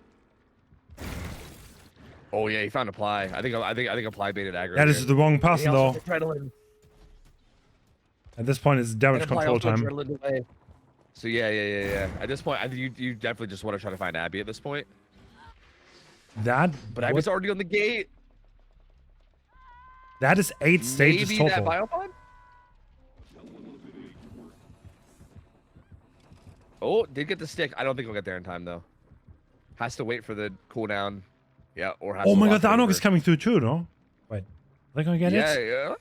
B: Oh yeah, he found a Ply. I think a Ply baited aggro.
A: That is the wrong pass
B: He also
A: though.
B: has adrenaline.
A: At this point, it's damage
B: And a Ply
A: control
B: also
A: time.
B: adrenaline away. So yeah. At this point, I think you definitely just want to try to find Abby at this point.
A: That,
B: But Abby's already on the gate.
A: that is 8 stages
B: Maybe
A: total.
B: that biopod? Oh, did get the stick. I don't think we'll get there in time though. Has to wait for the cooldown. Yeah, or has
A: Oh
B: to
A: my
B: lock
A: god, the
B: it
A: Anok
B: over.
A: is coming through too, no? Wait, are they gonna get
B: Yeah,
A: it?
B: yeah.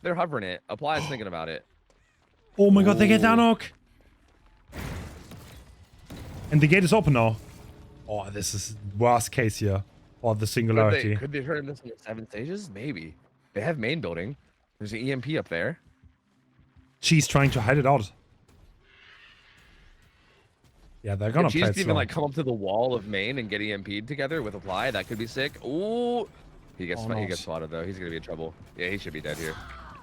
B: They're hovering it. Apply is thinking about it.
A: Oh my god, they get the
B: Ooh.
A: Anok! And the gate is open now. Oh, this is worst case here. Or the singularity.
B: Could they turn this into 7 stages? Maybe. They have main building. There's an EMP up there.
A: She's trying to hide it out. Yeah, they're gonna
B: If
A: play
B: she's
A: it
B: even
A: slow.
B: like come up to the wall of main and get EMP'd together with Apply, that could be sick. Ooh. He gets
A: Oh,
B: he
A: no.
B: gets spotted though. He's gonna be in trouble. Yeah, he should be dead here.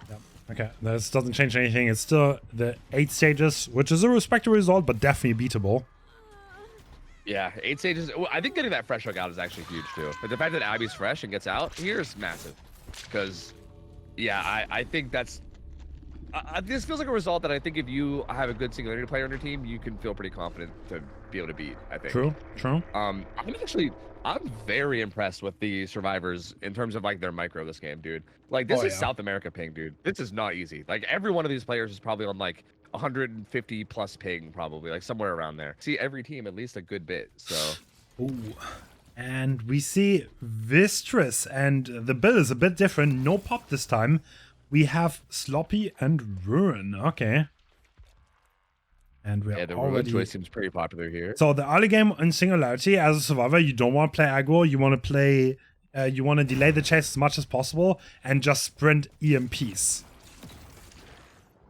A: Yep. Okay, this doesn't change anything. It's still the 8 stages, which is a respectable result, but definitely beatable.
B: Yeah, 8 stages. I think getting that fresh hook out is actually huge too. But the fact that Abby's fresh and gets out here is massive. Because, yeah, I think that's... this feels like a result that I think if you have a good singularity player on your team, you can feel pretty confident to be able to beat, I think.
A: True, true.
B: I'm very impressed with the survivors in terms of like their micro this game, dude. Like this is South America ping, dude. This is not easy. Like every one of these players is probably on like 150 plus ping, probably like somewhere around there. See every team at least a good bit. So.
A: Ooh. And we see Mistress, and the build is a bit different. No pop this time. We have Sloppy and Ruin. Okay. And we're
B: The
A: already...
B: choice seems pretty popular here.
A: So the early game in Singularity, as a survivor, you don't want to play aggro. You want to play... you want to delay the chase as much as possible and just sprint EMPs.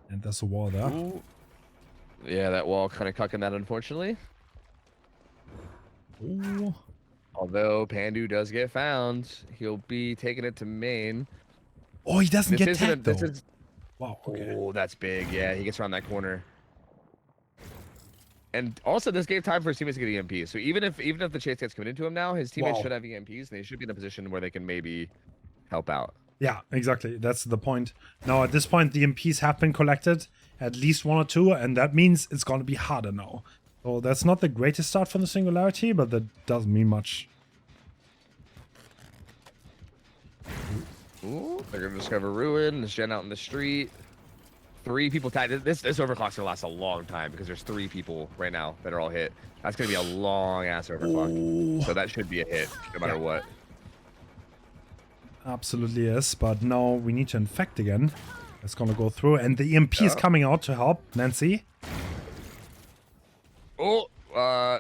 A: And there's a wall there.
B: Ooh. Yeah, that wall kind of cucking that, unfortunately.
A: Ooh.
B: Although Pandu does get found, he'll be taking it to main.
A: Oh, he doesn't get tagged, though.
B: This is...
A: Wow, okay.
B: Oh, that's big. Yeah, he gets around that corner. And also, this gave time for his teammates to get EMP. So even if the chase gets committed to him now, his teammates should have EMPs, and they should be in a position where they can maybe help out.
A: Yeah, exactly. That's the point. Now, at this point, the EMPs have been collected, at least 1 or 2, and that means it's going to be harder now. So that's not the greatest start for the Singularity, but that doesn't mean much.
B: Ooh, they're gonna discover Ruin. There's Gen out in the street. 3 people tagged. This overclock's gonna last a long time because there's 3 people right now that are all hit. That's gonna be a long ass overclock.
A: Ooh.
B: So that should be a hit no matter what.
A: Absolutely is, but now we need to infect again. It's gonna go through, and the EMP is coming out to help Nancy.
B: Oh, a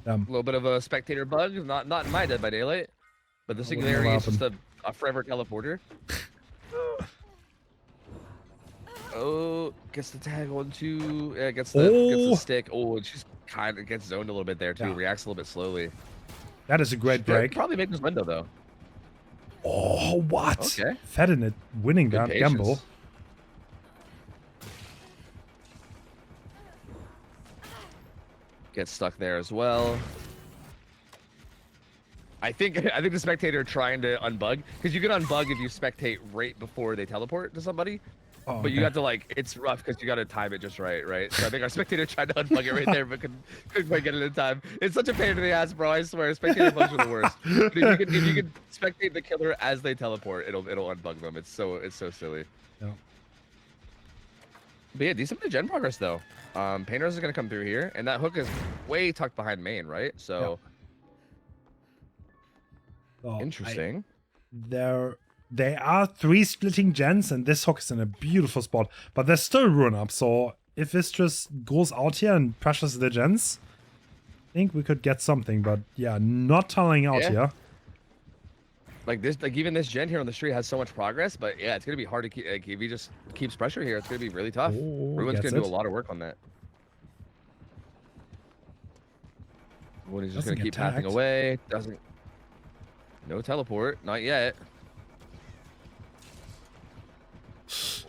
B: little bit of a spectator bug. Not in my Dead by Daylight, but the Singularity is just a forever teleporter. Oh, gets the tag on too. Yeah, gets the stick. Oh, and she's kind of gets zoned a little bit there too.
A: Yeah.
B: Reacts a little bit slowly.
A: That is a great break.
B: Probably make this window though.
A: Oh, what?
B: Okay.
A: Fed in it, winning
B: Good
A: that gamble.
B: patience. Gets stuck there as well. I think the spectator trying to unbug, because you can unbug if you spectate right before they teleport to somebody.
A: Oh,
B: But you have to like, it's rough because you got to time it just right? So I think our spectator tried to unbug it right there, but couldn't quite get it in time. It's such a pain in the ass, bro. I swear, spectator bugs are the worst. But if you can spectate the killer as they teleport, it'll unbug them. It's so silly.
A: Yeah.
B: But yeah, decent bit of gen progress though. Painters is gonna come through here, and that hook is way tucked behind main, right? So
A: Oh,
B: interesting.
A: They're They are 3 splitting gens, and this hook is in a beautiful spot. But there's still ruin up, so if this just goes out here and pressures the gens, I think we could get something. But yeah, not tunneling out here.
B: Like this, like even this gen here on the street has so much progress, but yeah, it's gonna be hard to keep. Like, if he just keeps pressure here, it's gonna be really tough. Ruin's gonna do a lot of work on that. Ruin is just gonna keep pathing away. Doesn't. No teleport, not yet.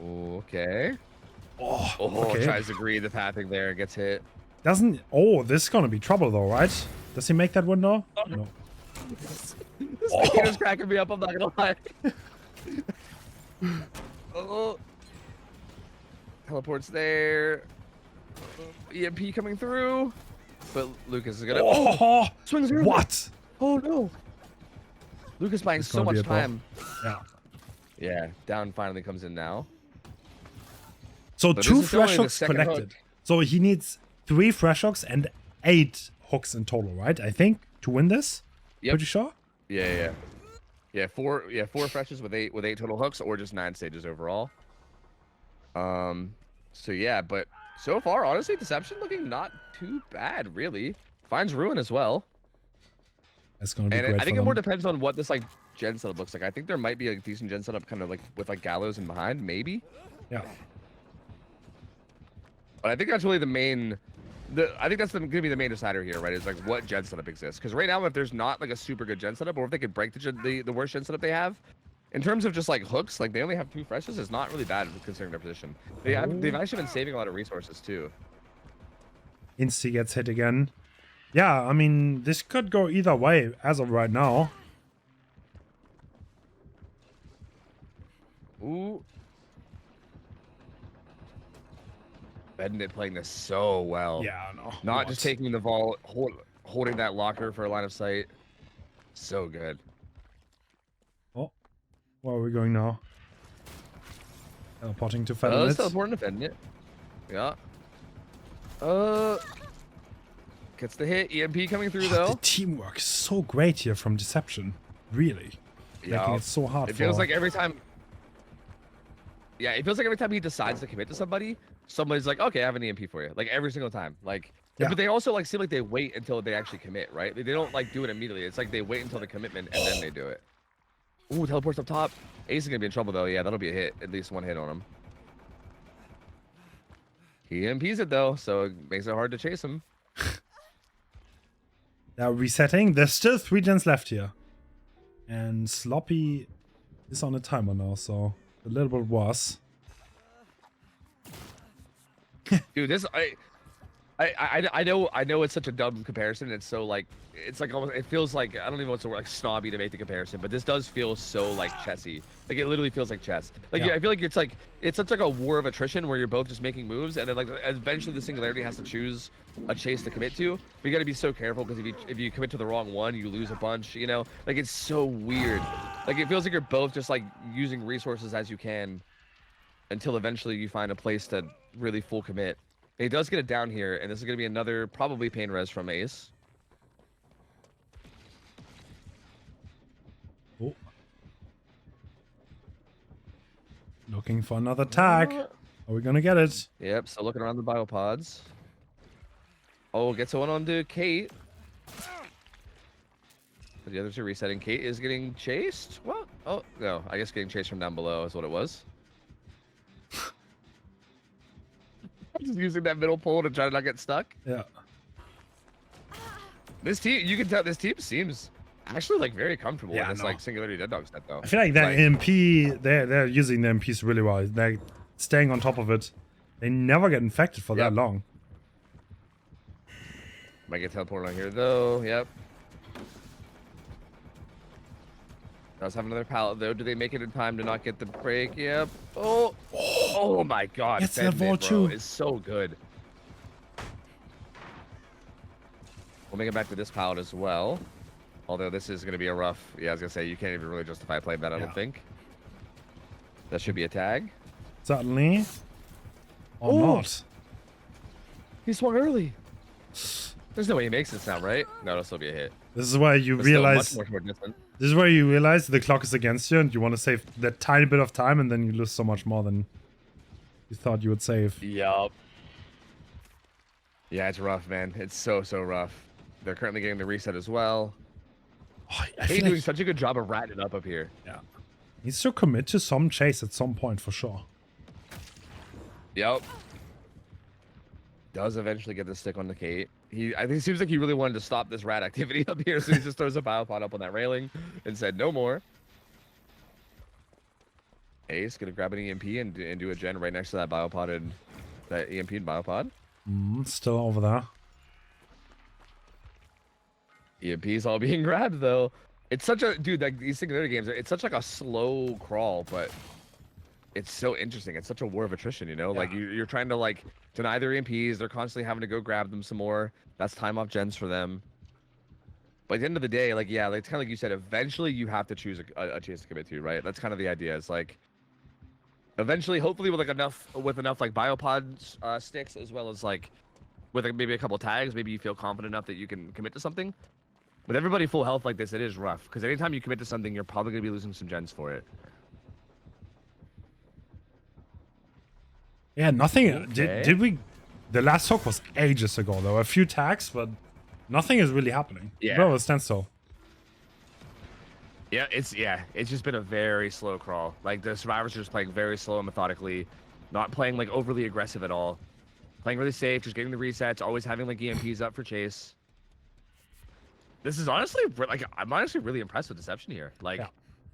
B: Okay.
A: Oh,
B: okay. Tries to greed the pathing there, gets hit.
A: Doesn't. Oh, this is gonna be trouble though, right? Does he make that window? No.
B: This kid is cracking me up, I'm not gonna lie. Oh. Teleport's there. EMP coming through. But Lucas is gonna.
A: Oh,
B: swings through.
A: What?
B: Oh no. Lucas buying so much time.
A: Yeah.
B: Yeah, down finally comes in now.
A: So
B: but
A: 2 fresh hooks connected. So he needs 3 fresh hooks and 8 hooks in total, right? I think to win this.
B: Yep.
A: Pretty sure.
B: Yeah. 4 freshes with 8 total hooks, or just 9 stages overall. So yeah, but so far, honestly, Deception looking not too bad, really. Finds Ruin as well.
A: That's gonna be great.
B: I think it more depends on what this like gen setup looks like. I think there might be a decent gen setup, kind of like with like Gallows in behind, maybe.
A: Yeah.
B: But I think that's really the main. I think that's gonna be the main decider here, right? Is like what gen setup exists. Because right now, if there's not like a super good gen setup, or if they could break the worst gen setup they have, in terms of just like hooks, like they only have 2 freshes. It's not really bad considering their position. They've actually been saving a lot of resources too.
A: Insti gets hit again. Yeah, I mean, this could go either way as of right now.
B: Ooh. Bendit playing this so well.
A: Yeah, I know.
B: Not just taking the vault, holding that locker for a line of sight. So good.
A: Oh, where are we going now? Teleporting to Fedonit.
B: Teleporting to Fedonit. Yeah. Gets the hit. EMP coming through though.
A: The teamwork is so great here from Deception. Really. Making it so hard.
B: It feels like every time. Yeah, it feels like every time he decides to commit to somebody, somebody's like, "Okay, I have an EMP for you." Like every single time. Like,
A: yeah.
B: But they also like seem like they wait until they actually commit, right? They don't like do it immediately. It's like they wait until the commitment and then they do it. Ooh, teleports up top. Ace is gonna be in trouble though. Yeah, that'll be a hit. At least 1 hit on him. He EMPs it though, so it makes it hard to chase him.
A: Now resetting. There's still 3 gens left here. And Sloppy is on a timer now, so a little bit worse.
B: Dude, this I know it's such a dumb comparison. It's so like almost, it feels like, I don't even know what's the word, like snobby to make the comparison, but this does feel so like chessy. Like it literally feels like chess. Like yeah. I feel like it's such like a war of attrition where you're both just making moves, and then like eventually the singularity has to choose a chase to commit to. But you got to be so careful, because if you commit to the wrong one, you lose a bunch. You know, like it's so weird. Like it feels like you're both just like using resources as you can until eventually you find a place to really full commit. He does get it down here, and this is going to be another probably pain res from Ace.
A: Oh. Looking for another tag. Are we going to get it?
B: Yep, so looking around the biopods. Oh, gets one onto Kate. The others are resetting. Kate is getting chased? What? Oh, no. I guess getting chased from down below is what it was. Just using that middle pole to try to not get stuck.
A: Yeah.
B: This team, you can tell this team seems actually like very comfortable in this like Singularity Dead Dog set though.
A: I feel like that MP, they're using the MPs really well. They're staying on top of it. They never get infected for that long.
B: Might get teleported on here though. Yep. Does have another pallet though. Do they make it in time to not get the break? Yep. Oh. Oh my God.
A: It's level 2.
B: Is so good. We'll make it back to this pallet as well. Although this is going to be a rough. Yeah, I was going to say you can't even really justify playing that. I don't think. That should be a tag.
A: Certainly. Or not.
B: He swung early. There's no way he makes this now, right? No, it'll still be a hit.
A: This is where you
B: But still
A: realize.
B: much more distant.
A: This is where you realize the clock is against you, and you want to save that tiny bit of time, and then you lose so much more than you thought you would save.
B: Yup. Yeah, it's rough, man. It's so rough. They're currently getting the reset as well.
A: Oh,
B: He's doing such a good job of ratting it up here.
A: Yeah. Needs to commit to some chase at some point for sure.
B: Yep. Does eventually get the stick on the Kate. I think it seems like he really wanted to stop this rat activity up here, so he just throws a biopod up on that railing and said no more. Ace gonna grab an EMP and do a gen right next to that biopod and that EMP and biopod.
A: Still over there.
B: EMP's all being grabbed though. It's such a dude, like these singularity games, it's such like a slow crawl, but it's so interesting. It's such a war of attrition, you know? Yeah. Like you're trying to like deny their EMPs, they're constantly having to go grab them some more. That's time off gens for them. But at the end of the day, like yeah, like it's kind of like you said, eventually you have to choose a chase to commit to, right? That's kind of the idea. It's like eventually, hopefully with like enough like biopod sticks, as well as like with like, maybe a couple tags, maybe you feel confident enough that you can commit to something. With everybody full health like this, it is rough because anytime you commit to something, you're probably gonna be losing some gens for it.
A: Yeah, nothing.
B: Okay.
A: Did we? The last hook was ages ago. There were a few tags, but nothing is really happening.
B: Yeah.
A: Bro, it stands still.
B: Yeah, it's just been a very slow crawl. Like the survivors are just playing very slow and methodically, not playing like overly aggressive at all. Playing really safe, just getting the resets, always having like EMPs up for chase. This is honestly like I'm honestly really impressed with Deception here. Like,
A: yeah.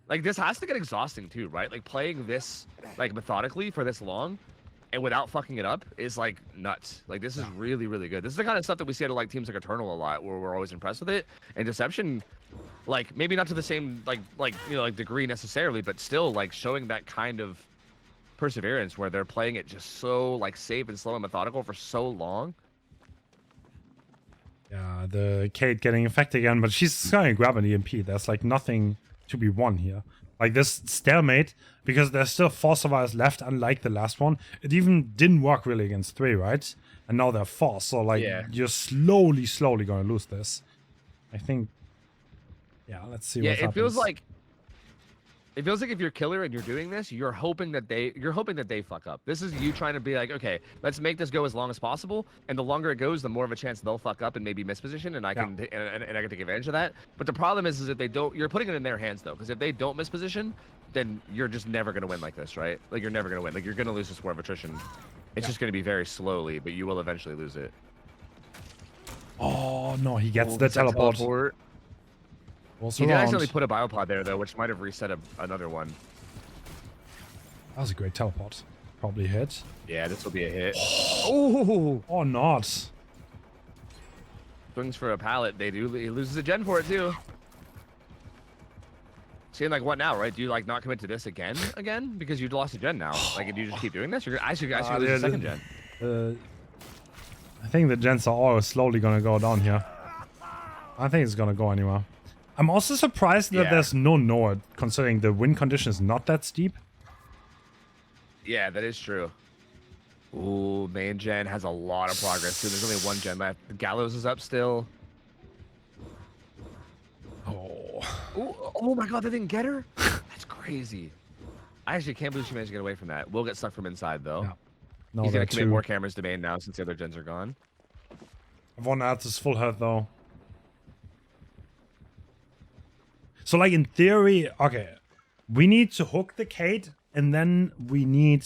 B: Like this has to get exhausting too, right? Like playing this like methodically for this long, and without fucking it up is like nuts. Like this is really good. This is the kind of stuff that we see out of like teams like Eternal a lot, where we're always impressed with it. And Deception, like maybe not to the same like you know like degree necessarily, but still like showing that kind of perseverance where they're playing it just so like safe and slow and methodical for so long.
A: Yeah, the Kate getting infected again, but she's going to grab an EMP. There's like nothing to be won here. Like this stalemate, because there's still 4 survivors left, unlike the last one. It even didn't work really against 3, right? And now there are 4, so like you're slowly going to lose this. I think. Yeah, let's see.
B: Yeah,
A: what happens.
B: It feels like if you're killer and you're doing this, you're hoping that they fuck up. This is you trying to be like, okay, let's make this go as long as possible, and the longer it goes, the more of a chance they'll fuck up and maybe misposition, and I can and I can take advantage of that. But the problem is if they don't, you're putting it in their hands though, because if they don't misposition, then you're just never gonna win like this, right? Like you're never gonna win. Like you're gonna lose this war of attrition. It's just gonna be very slowly, but you will eventually lose it.
A: Oh no, he gets the teleport.
B: He did accidentally put a biopod there, though, which might have reset another one.
A: That was a great teleport. Probably hit.
B: Yeah, this will be a hit. Oh!
A: Or not.
B: Swings for a pallet. He loses a gen for it, too. Seeing like what now, right? Do you like not commit to this again? Because you lost a gen now. Like, if you just keep doing this, you're actually lose a second gen.
A: I think the gens are all slowly going to go down here. I think it's going to go anywhere. I'm also surprised that there's no Nord, considering the win condition is not that steep.
B: Yeah, that is true. Ooh, main gen has a lot of progress too. There's only 1 gen left. The Gallows is up still.
A: Oh.
B: Ooh, oh my god, they didn't get her? That's crazy. I actually can't believe she managed to get away from that. We'll get stuck from inside though. Yeah. No, he's gonna commit more cameras to main now since the other gens are gone.
A: Everyone else is full health though. So, like, in theory, okay, we need to hook the Kate, and then we need,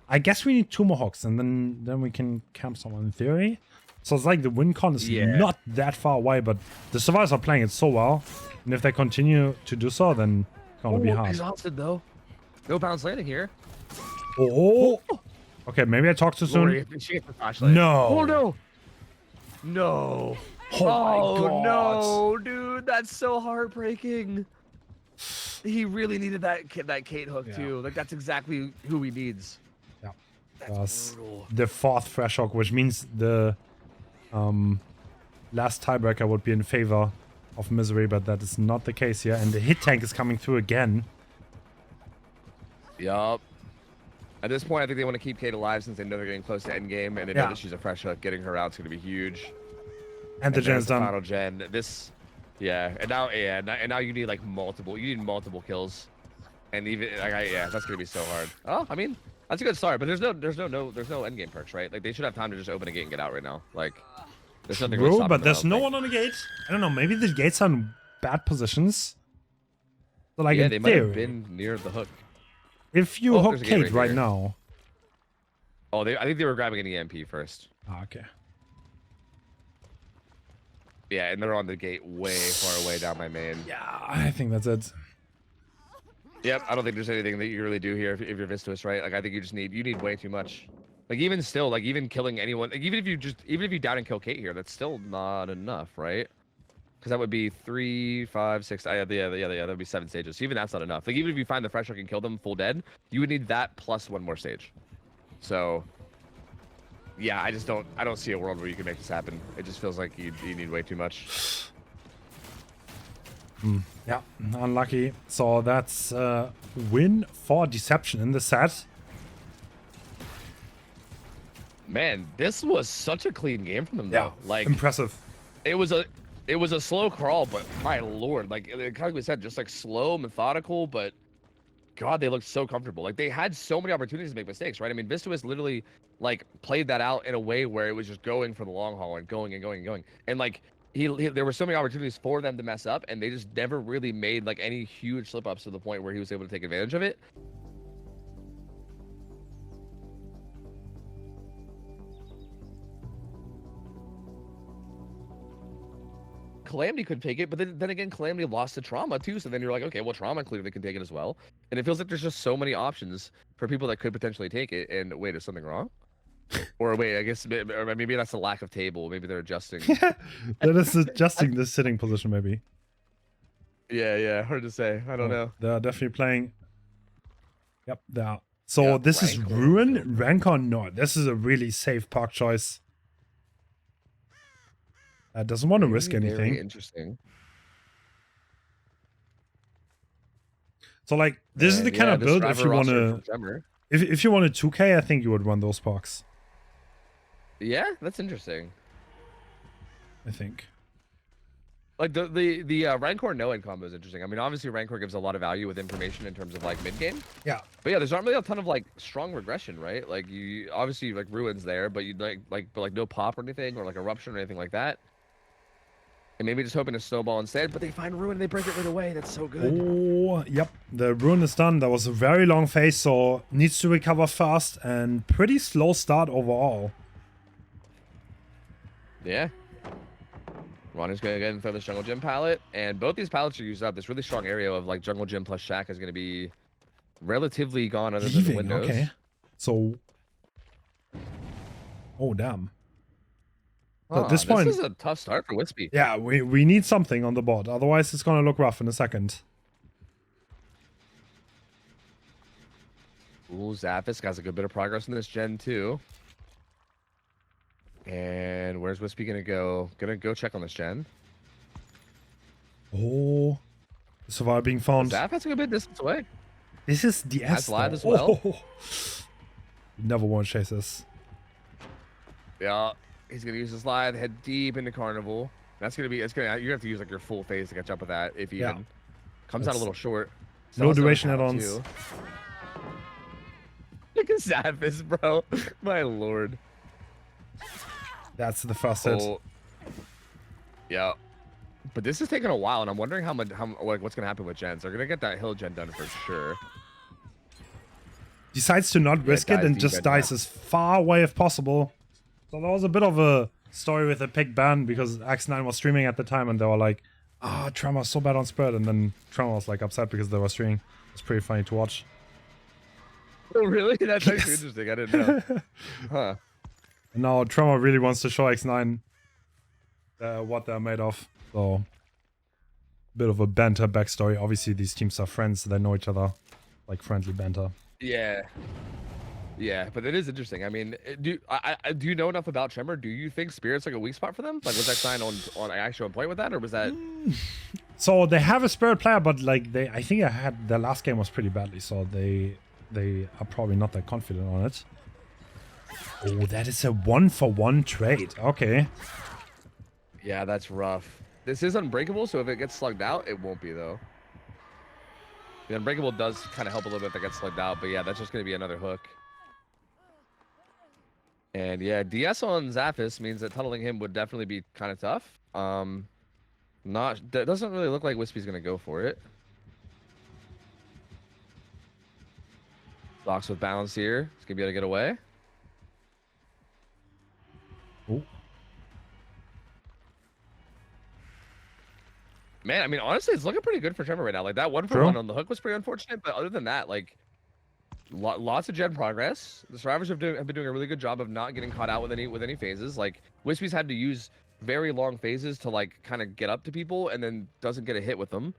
A: I guess we need 2 more hooks, and then we can camp someone in theory. So it's like the win con is not that far away, but the survivors are playing it so well, and if they continue to do so, then it's gonna be hard.
B: Exhausted though. No bounce landing here.
A: Oh. Okay, maybe I talked too soon.
B: Lori, she gets the flashlight.
A: No.
B: Oh no. No. Oh my God. No, dude, that's so heartbreaking. He really needed that Kate hook too. Like that's exactly who he needs.
A: Yeah,
B: that's brutal.
A: The 4th fresh hook, which means the last tiebreaker would be in favor of Misery, but that is not the case here. And the hit tank is coming through again.
B: Yup. At this point, I think they want to keep Kate alive since they know they're getting close to endgame, and they know that she's a fresh hook. Getting her out is going to be huge.
A: And the gen is done.
B: Final gen. This, yeah, and now you need like multiple. You need multiple kills, and even like yeah, that's gonna be so hard. Oh, I mean, that's a good start, but there's no end game perks, right? Like they should have time to just open a gate and get out right now. Like there's nothing. Really
A: True, but there's no
B: think.
A: one on the gate. I don't know. Maybe the gates are in bad positions. So like
B: Yeah,
A: in
B: they
A: theory,
B: might have been near the hook.
A: if you hook
B: there's a gate
A: Kate right
B: here.
A: now.
B: Oh, I think they were grabbing an EMP first.
A: Ah, okay.
B: Yeah, and they're on the gate way far away down my main.
A: Yeah, I think that's it.
B: Yep, I don't think there's anything that you really do here if you're Vistus, right? Like I think you need way too much. Like even still, like even killing anyone, like even if you down and kill Kate here, that's still not enough, right? Because that would be 3, 5, 6. Yeah, that'd be 7 stages. So even that's not enough. Like even if you find the fresh hook and kill them full dead, you would need that plus one more stage. So yeah, I don't see a world where you can make this happen. It just feels like you need way too much.
A: Yeah, unlucky. So that's win for Deception in the set.
B: Man, this was such a clean game from them though.
A: Yeah,
B: Like
A: impressive.
B: it was a slow crawl, but my lord, like we said, just like slow, methodical, but God, they looked so comfortable. Like they had so many opportunities to make mistakes, right? I mean, Vistuous literally like played that out in a way where it was just going for the long haul and going and going and going. And like there were so many opportunities for them to mess up, and they just never really made like any huge slip ups to the point where he was able to take advantage of it. Calamity could take it, but then again, Calamity lost to Trauma too. So then you're like, okay, well, Trauma clearly can take it as well. And it feels like there's just so many options for people that could potentially take it. And wait, is something wrong? Or wait, I guess or maybe that's a lack of table. Maybe they're adjusting.
A: That is adjusting the sitting position, maybe.
B: Yeah, hard to say. I don't know.
A: They're definitely playing. Yep, they are. So
B: Yeah,
A: this is
B: Rancor.
A: Ruin, Rancor. No, this is a really safe park choice. Doesn't want to risk
B: Very
A: anything.
B: interesting.
A: So like this is the kind of build if you want to. If you want a 2K, I think you would run those parks.
B: Yeah, that's interesting.
A: I think.
B: Like the Rancor no-end combo is interesting. I mean, obviously Rancor gives a lot of value with information in terms of like mid game.
A: Yeah.
B: But yeah, there's not really a ton of like strong regression, right? Like you obviously like Ruin's there, but you but no pop or anything or like eruption or anything like that. And maybe just hoping to snowball instead, but they find Ruin and they break it right away. That's so good.
A: Oh, yep. The Ruin is done. That was a very long phase, so needs to recover fast and pretty slow start overall.
B: Yeah. Ronnie's going to get in for this Jungle Gym palette, and both these palettes are used up. This really strong area of like Jungle Gym plus Shack is going to be relatively gone other than the windows.
A: Okay. So. Oh, damn. So at this point,
B: this is a tough start for Wispy.
A: yeah, we need something on the board. Otherwise, it's going to look rough in a second.
B: Ooh, Zaphis has a good bit of progress in this gen too. And where's Wispy gonna go? Gonna go check on this gen.
A: Oh, Survivor being found.
B: Zaph has a good bit distance away.
A: This is the S.
B: That's live as well.
A: Oh. Never want to chase this.
B: Yeah, he's gonna use his slide, head deep into Carnival. That's gonna be. You have to use like your full phase to catch up with that. If you even comes out a little short.
A: No duration add-ons.
B: Look at Zaphis, bro. My lord.
A: That's the first hit.
B: Yeah. But this is taking a while, and I'm wondering what's gonna happen with gens. They're gonna get that hill gen done for sure.
A: Decides to not risk it and just dies as far away as possible. So there was a bit of a story with a pick ban because X9 was streaming at the time, and they were like, "Ah, Tremor's so bad on Spirit," and then Tremor was like upset because they were streaming. It's pretty funny to watch.
B: Oh, really? That's actually interesting. I didn't know. Huh.
A: And now Tremor really wants to show X9 what they're made of. So, bit of a banter backstory. Obviously, these teams are friends. So they know each other, like friendly banter.
B: Yeah. Yeah, but it is interesting. I mean, do you know enough about Tremor? Do you think Spirit's like a weak spot for them? Like, was X9 on actually on point with that, or was that?
A: So they have a Spirit player, but like I think I had their last game was pretty badly. So they are probably not that confident on it. Oh, that is a 1-for-1 trade. Okay.
B: Yeah, that's rough. This is unbreakable, so if it gets slugged out, it won't be though. The unbreakable does kind of help a little bit if it gets slugged out, but yeah, that's just going to be another hook. And yeah, DS on Zaphis means that tunneling him would definitely be kind of tough. That doesn't really look like Wispy's going to go for it. Blocks with balance here. He's going to be able to get away.
A: Ooh.
B: Man, I mean, honestly, it's looking pretty good for Trevor right now. Like, that 1-for-1 on the hook was pretty unfortunate, but other than that, like, lots of gen progress. The survivors have been doing a really good job of not getting caught out with any phases. Like, Wispy's had to use very long phases to, like, kind of get up to people and then doesn't get a hit with them.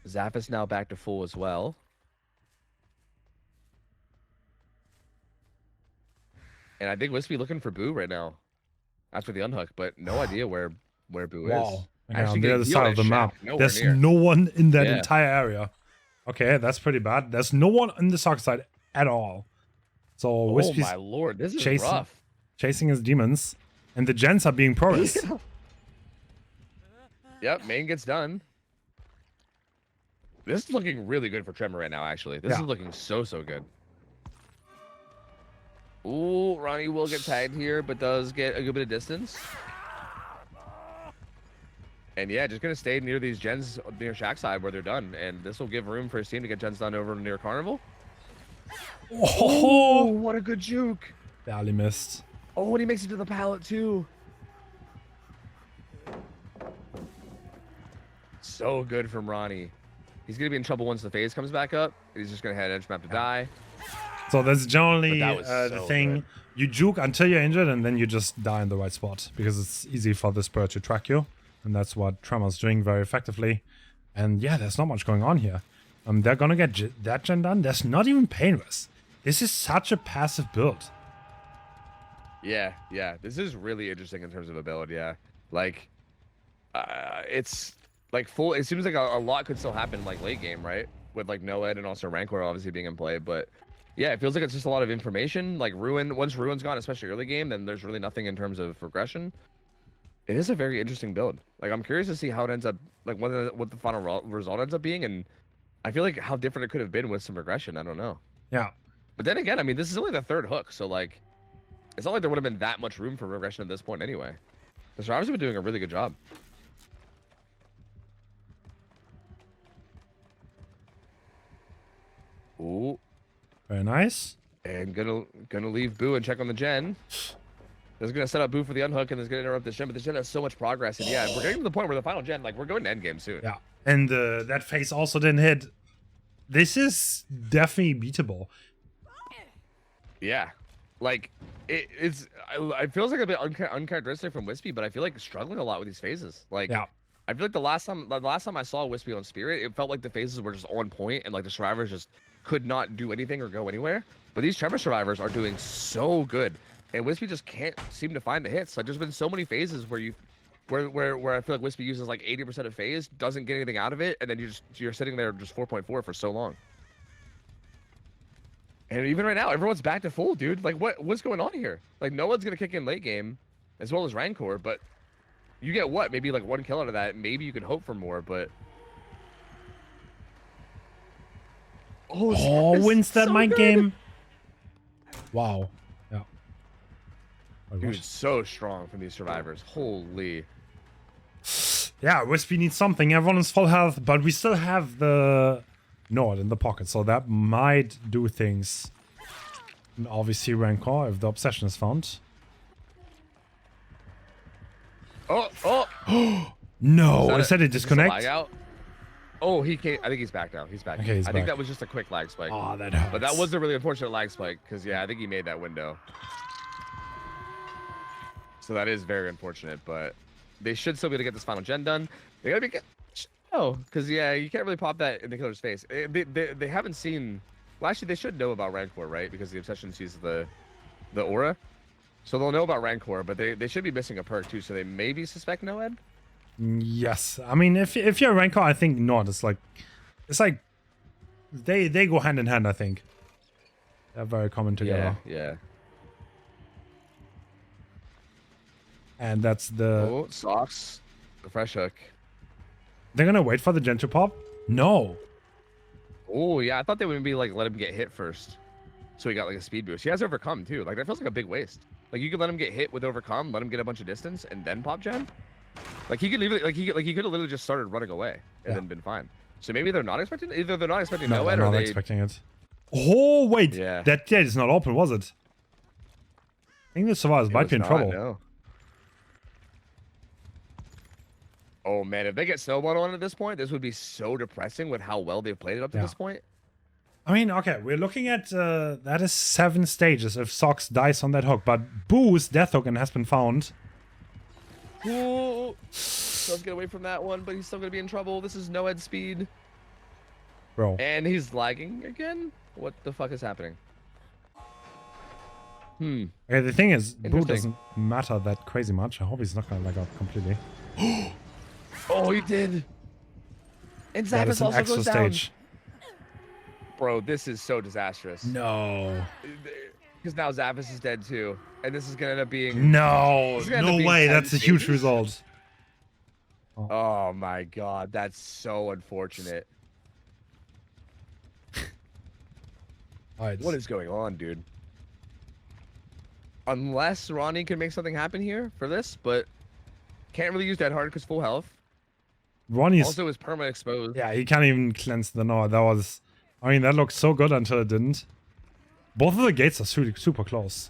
B: Zaphis now back to full as well. And I think Wispy looking for Boo right now after the unhook, but no idea where Boo is.
A: Wow. Okay, on
B: Actually
A: the
B: getting
A: other
B: healed
A: side
B: at
A: of the map.
B: Shack,
A: There's
B: near.
A: no one in that
B: Yeah.
A: entire area. Okay, that's pretty bad. There's no one on the soccer side at all. So
B: Oh
A: Wispy's
B: my lord, this is
A: chasing-
B: rough.
A: chasing his demons, and the gens are being progressed.
B: Yep, main gets done. This is looking really good for Tremor right now, actually. This
A: Yeah.
B: is looking so good. Ooh, Ronnie will get tagged here, but does get a good bit of distance. And yeah, just gonna stay near these gens near Shack side where they're done, and this will give room for his team to get gens done over near Carnival.
A: Oh,
B: what a good juke!
A: barely missed.
B: Oh, and he makes it to the pallet too. So good from Ronnie. He's gonna be in trouble once the phase comes back up. He's just gonna head edge map to die.
A: So that's generally
B: But that was
A: the
B: so
A: thing.
B: good.
A: You juke until you're injured, and then you just die in the right spot because it's easy for this bird to track you, and that's what Tremor's doing very effectively. And yeah, there's not much going on here. They're gonna get that gen done. There's not even painless. This is such a passive build.
B: Yeah. This is really interesting in terms of ability. Yeah, like, it's like full. It seems like a lot could still happen like late game, right? With like Noed and also Rancor obviously being in play, but yeah, it feels like it's just a lot of information. Like once Ruin's gone, especially early game, then there's really nothing in terms of regression. It is a very interesting build. Like, I'm curious to see how it ends up, like what the final result ends up being, and I feel like how different it could have been with some regression. I don't know.
A: Yeah.
B: But then again, I mean, this is only the third hook, so like, it's not like there would have been that much room for regression at this point anyway. The survivors have been doing a really good job. Ooh,
A: Very nice.
B: and gonna leave Boo and check on the gen. This is gonna set up Boo for the unhook, and this is gonna interrupt this gen. But this gen has so much progress, and yeah, we're getting to the point where the final gen, like, we're going to endgame soon.
A: Yeah. And that phase also didn't hit. This is definitely beatable.
B: Yeah, like it feels like a bit uncharacteristic from Wispy, but I feel like struggling a lot with these phases. Like,
A: Yeah.
B: I feel like the last time I saw Wispy on Spirit, it felt like the phases were just on point, and like the survivors just could not do anything or go anywhere. But these Tremor survivors are doing so good, and Wispy just can't seem to find the hits. Like, there's been so many phases where I feel like Wispy uses like 80% of phase, doesn't get anything out of it, and then you're sitting there just 4.4 for so long. And even right now, everyone's back to full, dude. Like, what's going on here? Like, no one's gonna kick in late game, as well as Rancor, but you get what? Maybe like one kill out of that. Maybe you can hope for more, but
A: Wins that
B: so
A: mind
B: good.
A: game. Wow. Yeah. Oh,
B: Dude,
A: gosh.
B: so strong from these survivors. Holy.
A: Yeah, Wispy needs something. Everyone is full health, but we still have the Nord in the pocket, so that might do things. And obviously Rancor, if the obsession is found.
B: Oh.
A: No, is that a
B: is this
A: disconnect?
B: lag out? Oh, he can't. I think he's back now. He's back.
A: Okay, he's
B: I
A: back.
B: think that was just a quick lag spike.
A: Oh, that hurts.
B: But that was a really unfortunate lag spike, because yeah, I think he made that window. So that is very unfortunate, but they should still be able to get this final gen done. They gotta be because yeah, you can't really pop that in the killer's face. They haven't seen. Well, actually, they should know about Rancor, right? Because the obsession sees the aura, so they'll know about Rancor. But they should be missing a perk too, so they maybe suspect Noed.
A: Yes, I mean if you're a Rancor, I think Nord is like, it's like they go hand in hand. I think they're very common together.
B: Yeah.
A: And that's the...
B: Oh, socks. The fresh hook.
A: They're gonna wait for the gen to pop? No.
B: Oh, yeah. I thought they would be like, let him get hit first. So he got like a speed boost. He has overcome too. Like that feels like a big waste. Like you could let him get hit with overcome, let him get a bunch of distance, and then pop gen. Like he could leave it. Like he could have literally just started running away and then been fine. So maybe they're not expecting. Either they're not expecting
A: No,
B: Noed,
A: they're
B: or
A: not
B: they
A: expecting it. Oh wait,
B: Yeah.
A: that gate is not open, was it? I think the survivors might be in trouble.
B: No. Oh man, if they get snowballed on at this point, this would be so depressing with how well they've played it up to this point.
A: I mean, okay, we're looking at that is 7 stages if Sox dies on that hook, but Boo's death token has been found.
B: Ooh, let's get away from that one, but he's still gonna be in trouble. This is Noed speed,
A: Bro.
B: and he's lagging again. What the fuck is happening?
A: Okay, the thing is, Boo doesn't matter that crazy much. I hope he's not gonna lag out completely.
B: Oh, he did. And
A: That is
B: Zappos
A: an
B: also
A: extra
B: goes down.
A: stage.
B: Bro, this is so disastrous.
A: No.
B: Because now Zappos is dead too, and this is gonna end up being.
A: No,
B: This is gonna end
A: no
B: up being
A: way.
B: 10
A: That's a huge
B: stages.
A: result.
B: Oh my god, that's so unfortunate.
A: Alright.
B: What is going on, dude? Unless Ronnie can make something happen here for this, but can't really use Dead Hard because full health.
A: Ronnie's...
B: Also is perma exposed.
A: Yeah, he can't even cleanse the Noah. That was... I mean, that looked so good until it didn't. Both of the gates are super close.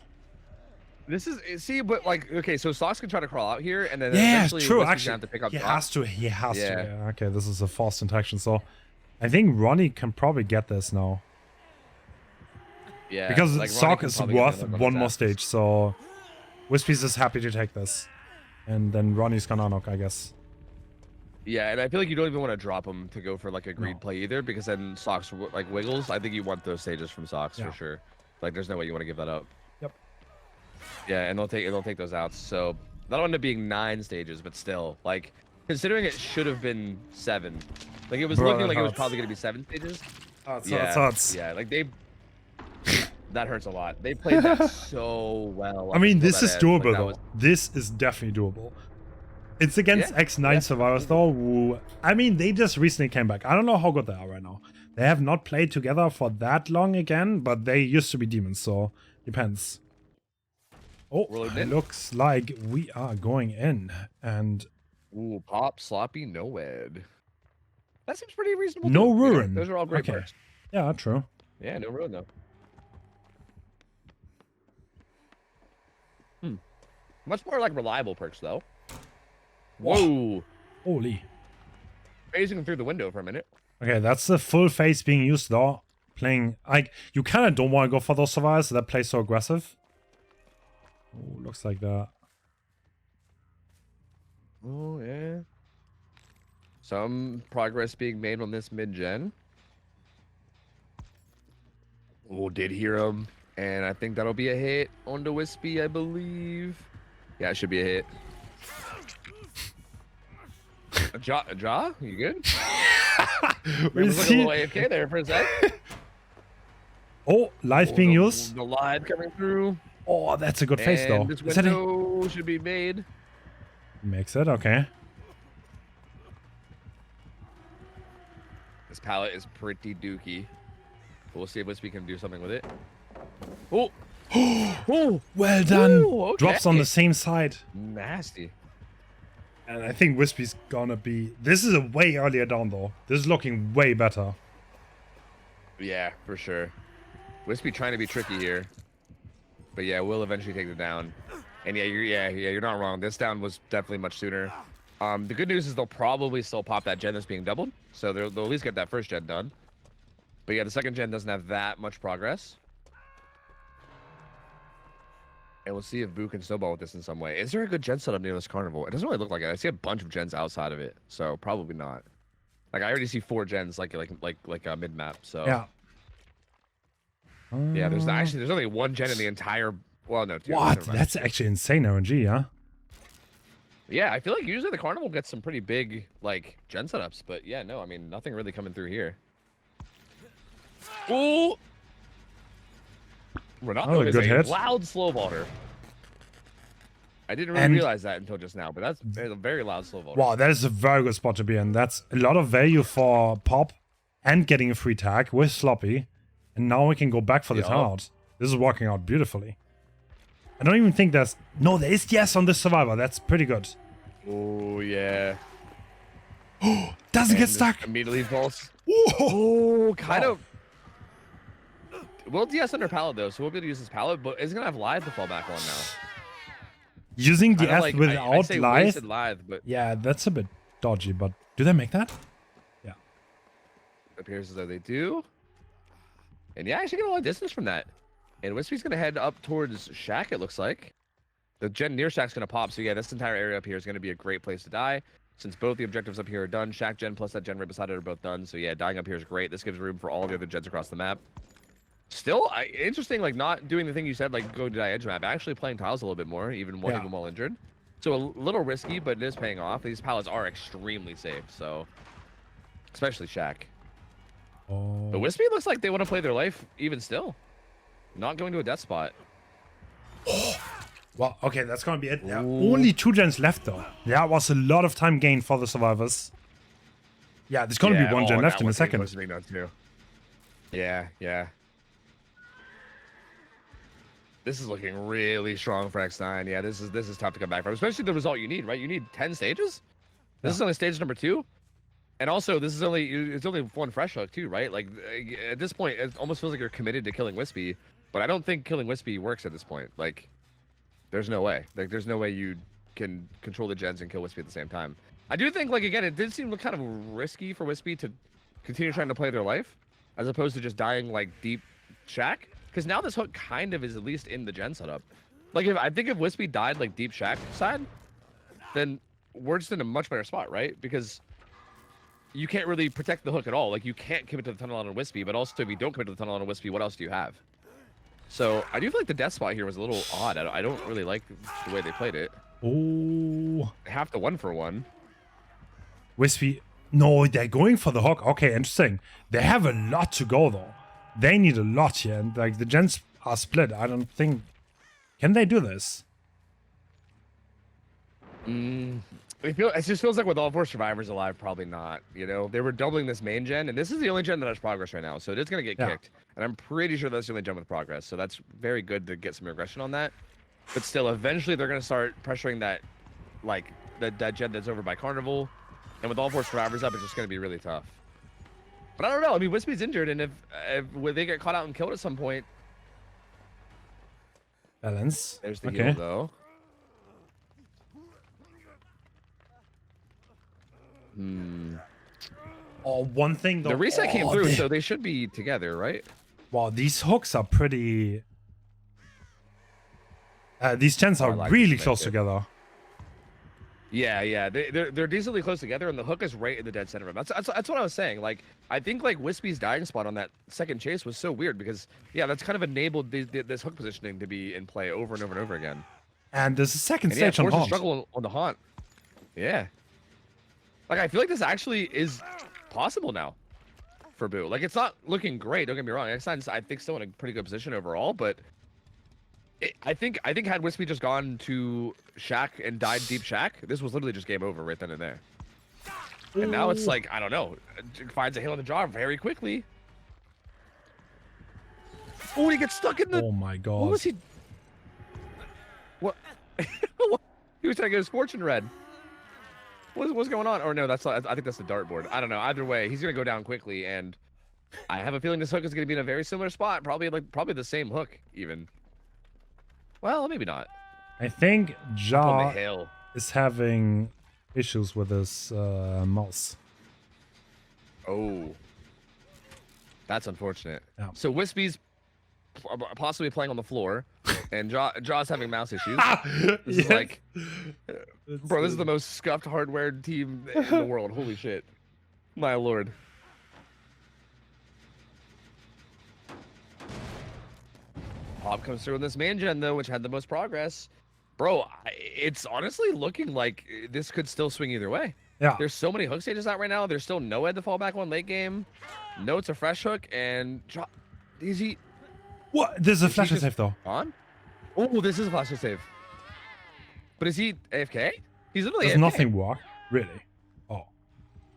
B: This is... See, but like... Okay, so Sox can try to crawl out here, and then
A: Yeah,
B: eventually
A: true,
B: Wesker's
A: actually.
B: gonna have to pick up
A: He
B: Sox.
A: has to. He has to.
B: Yeah.
A: Yeah, okay, this is a forced interaction, so... I think Ronnie can probably get this now.
B: Yeah,
A: Because
B: like, Ronnie
A: Sock
B: can
A: is
B: probably get
A: worth
B: another
A: one more
B: ass.
A: stage, so... Wispy's is happy to take this. And then Ronnie's gonna knock, I guess.
B: Yeah, and I feel like you don't even want to drop him to go for like a greed play either, because then Sox like wiggles. I think you want those stages from Sox for sure. Like, there's no way you want to give that up.
A: Yep.
B: Yeah, and they'll take those outs. So that'll end up being 9 stages, but still, like, considering it should have been 7, like it was
A: Bro,
B: looking
A: that
B: like it was
A: hurts.
B: probably gonna be 7 stages.
A: Hurts.
B: Yeah, like they. That hurts a lot. They played that so well.
A: I mean,
B: up until
A: this
B: that
A: is
B: end.
A: doable,
B: Like, that
A: though.
B: was-
A: This is definitely doable. It's against
B: Yeah,
A: X9 survivors, though, who... I mean, they just recently came back. I don't know how good they are right now. They have not played together for that long again, but they used to be demons, so... Depends. Oh,
B: We're loading
A: it
B: in.
A: looks like we are going in, and...
B: Ooh, pop, sloppy, Noed. That seems pretty reasonable.
A: No
B: too, you know?
A: ruin.
B: Those are all great
A: Okay.
B: perks.
A: Yeah, true.
B: Yeah, no ruin though. Much more like reliable perks though. Whoa!
A: Holy.
B: Phasing through the window for a minute.
A: Okay, that's the full face being used, though. Playing... Like, you kind of don't want to go for those survivors that play so aggressive. Oh, looks like that.
B: Oh yeah. Some progress being made on this mid-gen. Oh, did hear him. And I think that'll be a hit on the Wispy, I believe. Yeah, it should be a hit. Ja? You good?
A: We
B: Was like a
A: see...
B: little AFK there for a sec.
A: Oh, life being used.
B: The live coming through.
A: Oh, that's a good face, though.
B: And this
A: Is that a...
B: window should be made.
A: Makes it, okay.
B: This palette is pretty dookie. We'll see if Wispy can do something with it. Oh! Oh!
A: Well done.
B: Ooh, okay.
A: Drops on the same side.
B: Nasty.
A: And I think Wispy's gonna be... This is a way earlier down, though. This is looking way better.
B: Yeah, for sure. Wispy trying to be tricky here. But yeah, we'll eventually take it down. And yeah, you're not wrong. This down was definitely much sooner. The good news is they'll probably still pop that gen that's being doubled. So they'll at least get that first gen done. But yeah, the second gen doesn't have that much progress. And we'll see if Boo can snowball with this in some way. Is there a good gen setup near this carnival? It doesn't really look like it. I see a bunch of gens outside of it, so probably not. Like I already see 4 gens like a mid map. So
A: Yeah.
B: yeah, there's only 1 gen in the entire. Well, no. 2,
A: What?
B: never mind.
A: That's actually insane RNG, huh?
B: Yeah, I feel like usually the carnival gets some pretty big like gen setups, but yeah, no, I mean nothing really coming through here. Ooh! Renato
A: Oh,
B: is
A: good
B: a
A: hit.
B: loud slow baller. I didn't really realize that until just now, but that's a very loud slow vote.
A: Wow, that is a very good spot to be in. That's a lot of value for Pop and getting a free tag with Sloppy. And now we can go back for the timeout. This is working out beautifully. I don't even think there's... No, there is yes on this Survivor. That's pretty good.
B: Oh, yeah.
A: Doesn't get stuck.
B: Immediately falls. Oh, kind of. We'll DS under pallet, though, so we'll be able to use this pallet, but it's going to have Lithe to fall back on now.
A: Using the S without
B: I say
A: Lithe?
B: Lithe, but...
A: Yeah, that's a bit dodgy, but do they make that? Yeah.
B: It appears as though they do. And yeah, actually get a lot of distance from that. And Wispy's going to head up towards Shack, it looks like. The gen near Shack's going to pop, so yeah, this entire area up here is going to be a great place to die. Since both the objectives up here are done, Shack gen plus that gen right beside it are both done. So yeah, dying up here is great. This gives room for all the other gens across the map. Still, interesting, like not doing the thing you said, like going to die edge map, actually playing tiles a little bit more, even while injured. So a little risky, but it is paying off. These pallets are extremely safe, so especially Shack.
A: Oh.
B: But Wispy looks like they want to play their life even still. Not going to a death spot.
A: Well, okay, that's gonna be it. Yeah, only 2 gens left though. That was a lot of time gained for the survivors. Yeah, there's gonna be 1 gen left in a second.
B: Yeah, yeah. This is looking really strong for X9. Yeah, this is tough to come back from, especially the result you need, right? You need 10 stages. This is only stage number 2. And also, it's only 1 fresh hook too, right? Like at this point, it almost feels like you're committed to killing Wispy, but I don't think killing Wispy works at this point. Like, there's no way. Like, there's no way you can control the gens and kill Wispy at the same time. I do think, like, again, it did seem kind of risky for Wispy to continue trying to play their life, as opposed to just dying like deep Shack. Because now this hook kind of is at least in the gen setup. Like, I think if Wispy died like deep Shack side, then we're just in a much better spot, right? Because you can't really protect the hook at all. Like, you can't commit to the tunnel on a Wispy, but also if you don't commit to the tunnel on a Wispy, what else do you have? So I do feel like the death spot here was a little odd. I don't really like the way they played it.
A: Oh.
B: Half the 1-for-1.
A: Wispy. No, they're going for the hook. Okay, interesting. They have a lot to go though. They need a lot here, and like the gens are split. I don't think. Can they do this?
B: It just feels like with all 4 survivors alive, probably not. You know, they were doubling this main gen, and this is the only gen that has progress right now, so it is going to get kicked. And I'm pretty sure that's the only gen with progress, so that's very good to get some aggression on that. But still, eventually they're going to start pressuring that, like, that gen that's over by Carnival. And with all 4 survivors up, it's just going to be really tough. But I don't know. I mean, Wispy's injured, and if they get caught out and killed at some point...
A: Balance.
B: There's the heal, though.
A: Oh, one thing though.
B: The reset came through, so they should be together, right?
A: Wow, these hooks are pretty... these gens are really close together.
B: Yeah, yeah, they're decently close together, and the hook is right in the dead center of them. That's what I was saying. Like, I think like Wispy's dying spot on that second chase was so weird because that's kind of enabled this hook positioning to be in play over and over and over again.
A: And there's a second stage on Haunt.
B: Struggle on the Haunt. Yeah. Like, I feel like this actually is possible now for Boo. Like, it's not looking great. Don't get me wrong. X9's, I think, still in a pretty good position overall, but I think had Wispy just gone to Shack and died deep Shack, this was literally just game over right then and there. And now it's like, I don't know, finds a hill in the jaw very quickly. Oh, he gets stuck in the...
A: Oh my god.
B: What was he... What? He was trying to get his fortune red. What's going on? Or no, that's not, I think that's the dartboard. I don't know. Either way, he's going to go down quickly, and I have a feeling this hook is going to be in a very similar spot. Probably the same hook, even. Well, maybe not.
A: I think Jaw
B: hill
A: is having issues with his mouse.
B: Oh. That's unfortunate.
A: Yeah.
B: So Wispy's possibly playing on the floor, and Jaw's having mouse issues. This is like... Bro, this is the most scuffed hardware team in the world. Holy shit. My lord. Pop comes through in this main gen, though, which had the most progress. Bro, it's honestly looking like this could still swing either way.
A: Yeah.
B: There's so many hook stages out right now. There's still no Ed to fall back on late game. No, it's a fresh hook, and... Is he...
A: What? There's a flash save, though.
B: On? Oh, this is a flash save. But is he AFK? He's literally
A: Does
B: AFK.
A: nothing work? Really? Oh.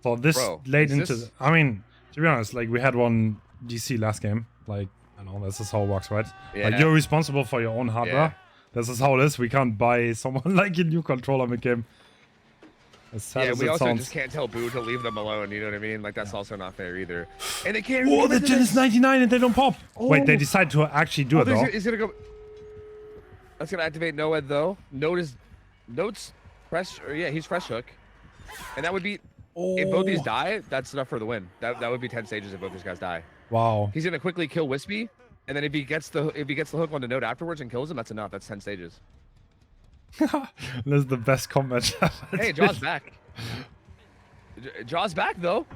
A: So this
B: Bro,
A: late
B: is
A: into
B: this-
A: I mean, to be honest, like we had one DC last game. Like, I know this is how it works, right?
B: Yeah.
A: Like you're responsible for your own hardware.
B: Yeah.
A: This is how it is. We can't buy someone like a new controller mid-game. As sad
B: Yeah,
A: as
B: we
A: it
B: also
A: sounds.
B: just can't tell Boo to leave them alone. You know what I mean? Like that's also not fair either. And they can't.
A: Oh,
B: even
A: the
B: get into
A: gen is
B: this.
A: 99 and they don't pop. Wait, they
B: Oh.
A: decide to actually do it though.
B: He's gonna go. That's gonna activate Noed though. Note's fresh. Or yeah, he's fresh hook, and that would be if both these die. That's enough for the win. That would be 10 stages if both these guys die.
A: Wow.
B: He's gonna quickly kill Wispy, and then if he gets the hook on the Note afterwards and kills him, that's enough. That's 10 stages.
A: This is the best combat.
B: Hey, Jaw's back. Jaw's back though.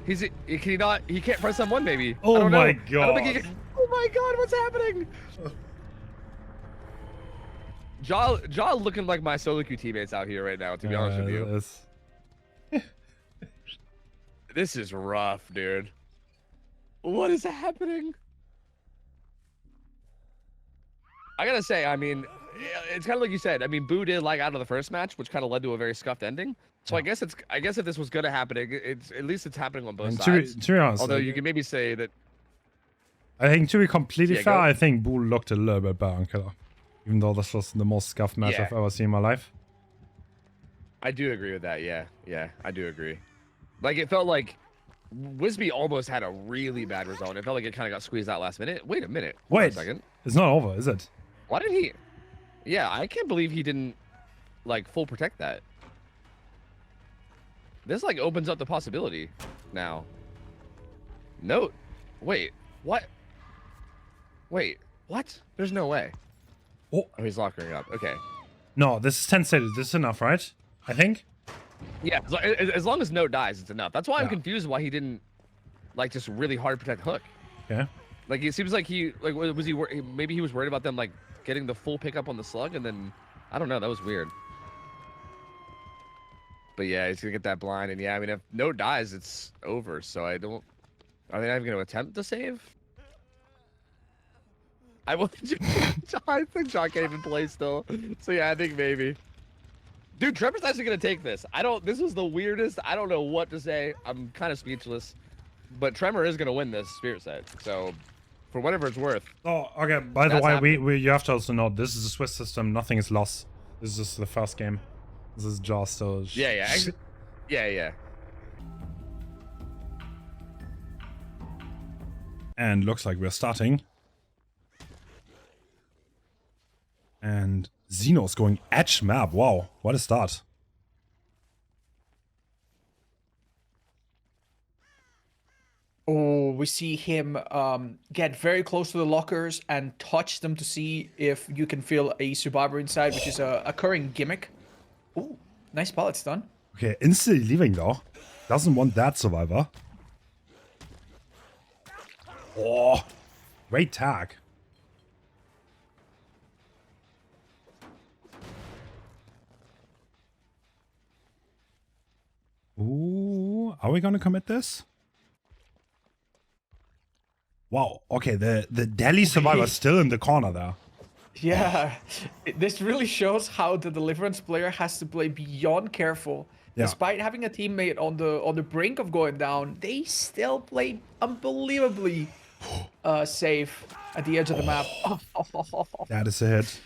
B: Can he not? He can't press M1 maybe.
A: Oh
B: I don't know.
A: my
B: I don't think he
A: god.
B: can, oh my god, what's happening? Jaw looking like my solo queue teammates out here right now, to be honest with you. This is rough, dude. What is happening? I gotta say, I mean, it's kind of like you said. I mean, Boo did like out of the first match, which kind of led to a very scuffed ending. So I guess if this was gonna happen, it's at least it's happening on both sides.
A: To be honest,
B: Although you can maybe say that.
A: I think to be completely
B: Yeah,
A: fair,
B: go.
A: I think Bull looked a little bit better on Killer. Even though this was the most scuffed match
B: Yeah.
A: I've ever seen in my life.
B: I do agree with that. Yeah, I do agree. Like it felt like Wisby almost had a really bad result. It felt like it kind of got squeezed out last minute. Wait a minute. Hold on
A: Wait.
B: a second.
A: It's not over, is it?
B: Why did he? Yeah, I can't believe he didn't like full protect that. This like opens up the possibility now. Note. Wait. What? Wait. What? There's no way.
A: Oh.
B: Oh, he's locking up. Okay.
A: No, this is 10 stages. This is enough, right? I think.
B: Yeah, as long as Note dies, it's enough. That's why I'm
A: Yeah.
B: confused why he didn't like just really hard protect Hook.
A: Okay.
B: Like it seems like he like was he maybe he was worried about them like getting the full pickup on the slug and then I don't know, that was weird. But yeah, he's gonna get that blind and yeah, I mean if Note dies, it's over. So are they not even gonna attempt to save? I think John can't even play still. So yeah, I think maybe. Dude, Trevor's actually gonna take this. This was the weirdest. I don't know what to say. I'm kind of speechless. But Tremor is gonna win this spirit set. So, for whatever it's worth.
A: Oh, okay. By the
B: That's
A: way,
B: happening.
A: you have to also know this is a Swiss system. Nothing is lost. This is just the first game. This is just still.
B: Yeah. Yeah.
A: And looks like we're starting. And Xeno's going edge map. Wow, what a start.
C: Oh, we see him get very close to the lockers and touch them to see if you can feel a survivor inside, which is a current gimmick. Oh, nice pallets done.
A: Okay, instantly leaving though. Doesn't want that survivor. Oh, great tag. Ooh, are we gonna commit this? Wow, okay, the Delhi survivor is still in the corner there.
C: Yeah, this really shows how the Deliverance player has to play beyond careful.
A: Yeah.
C: Despite having a teammate on the brink of going down, they still play unbelievably safe at the edge of the map.
A: That is a hit.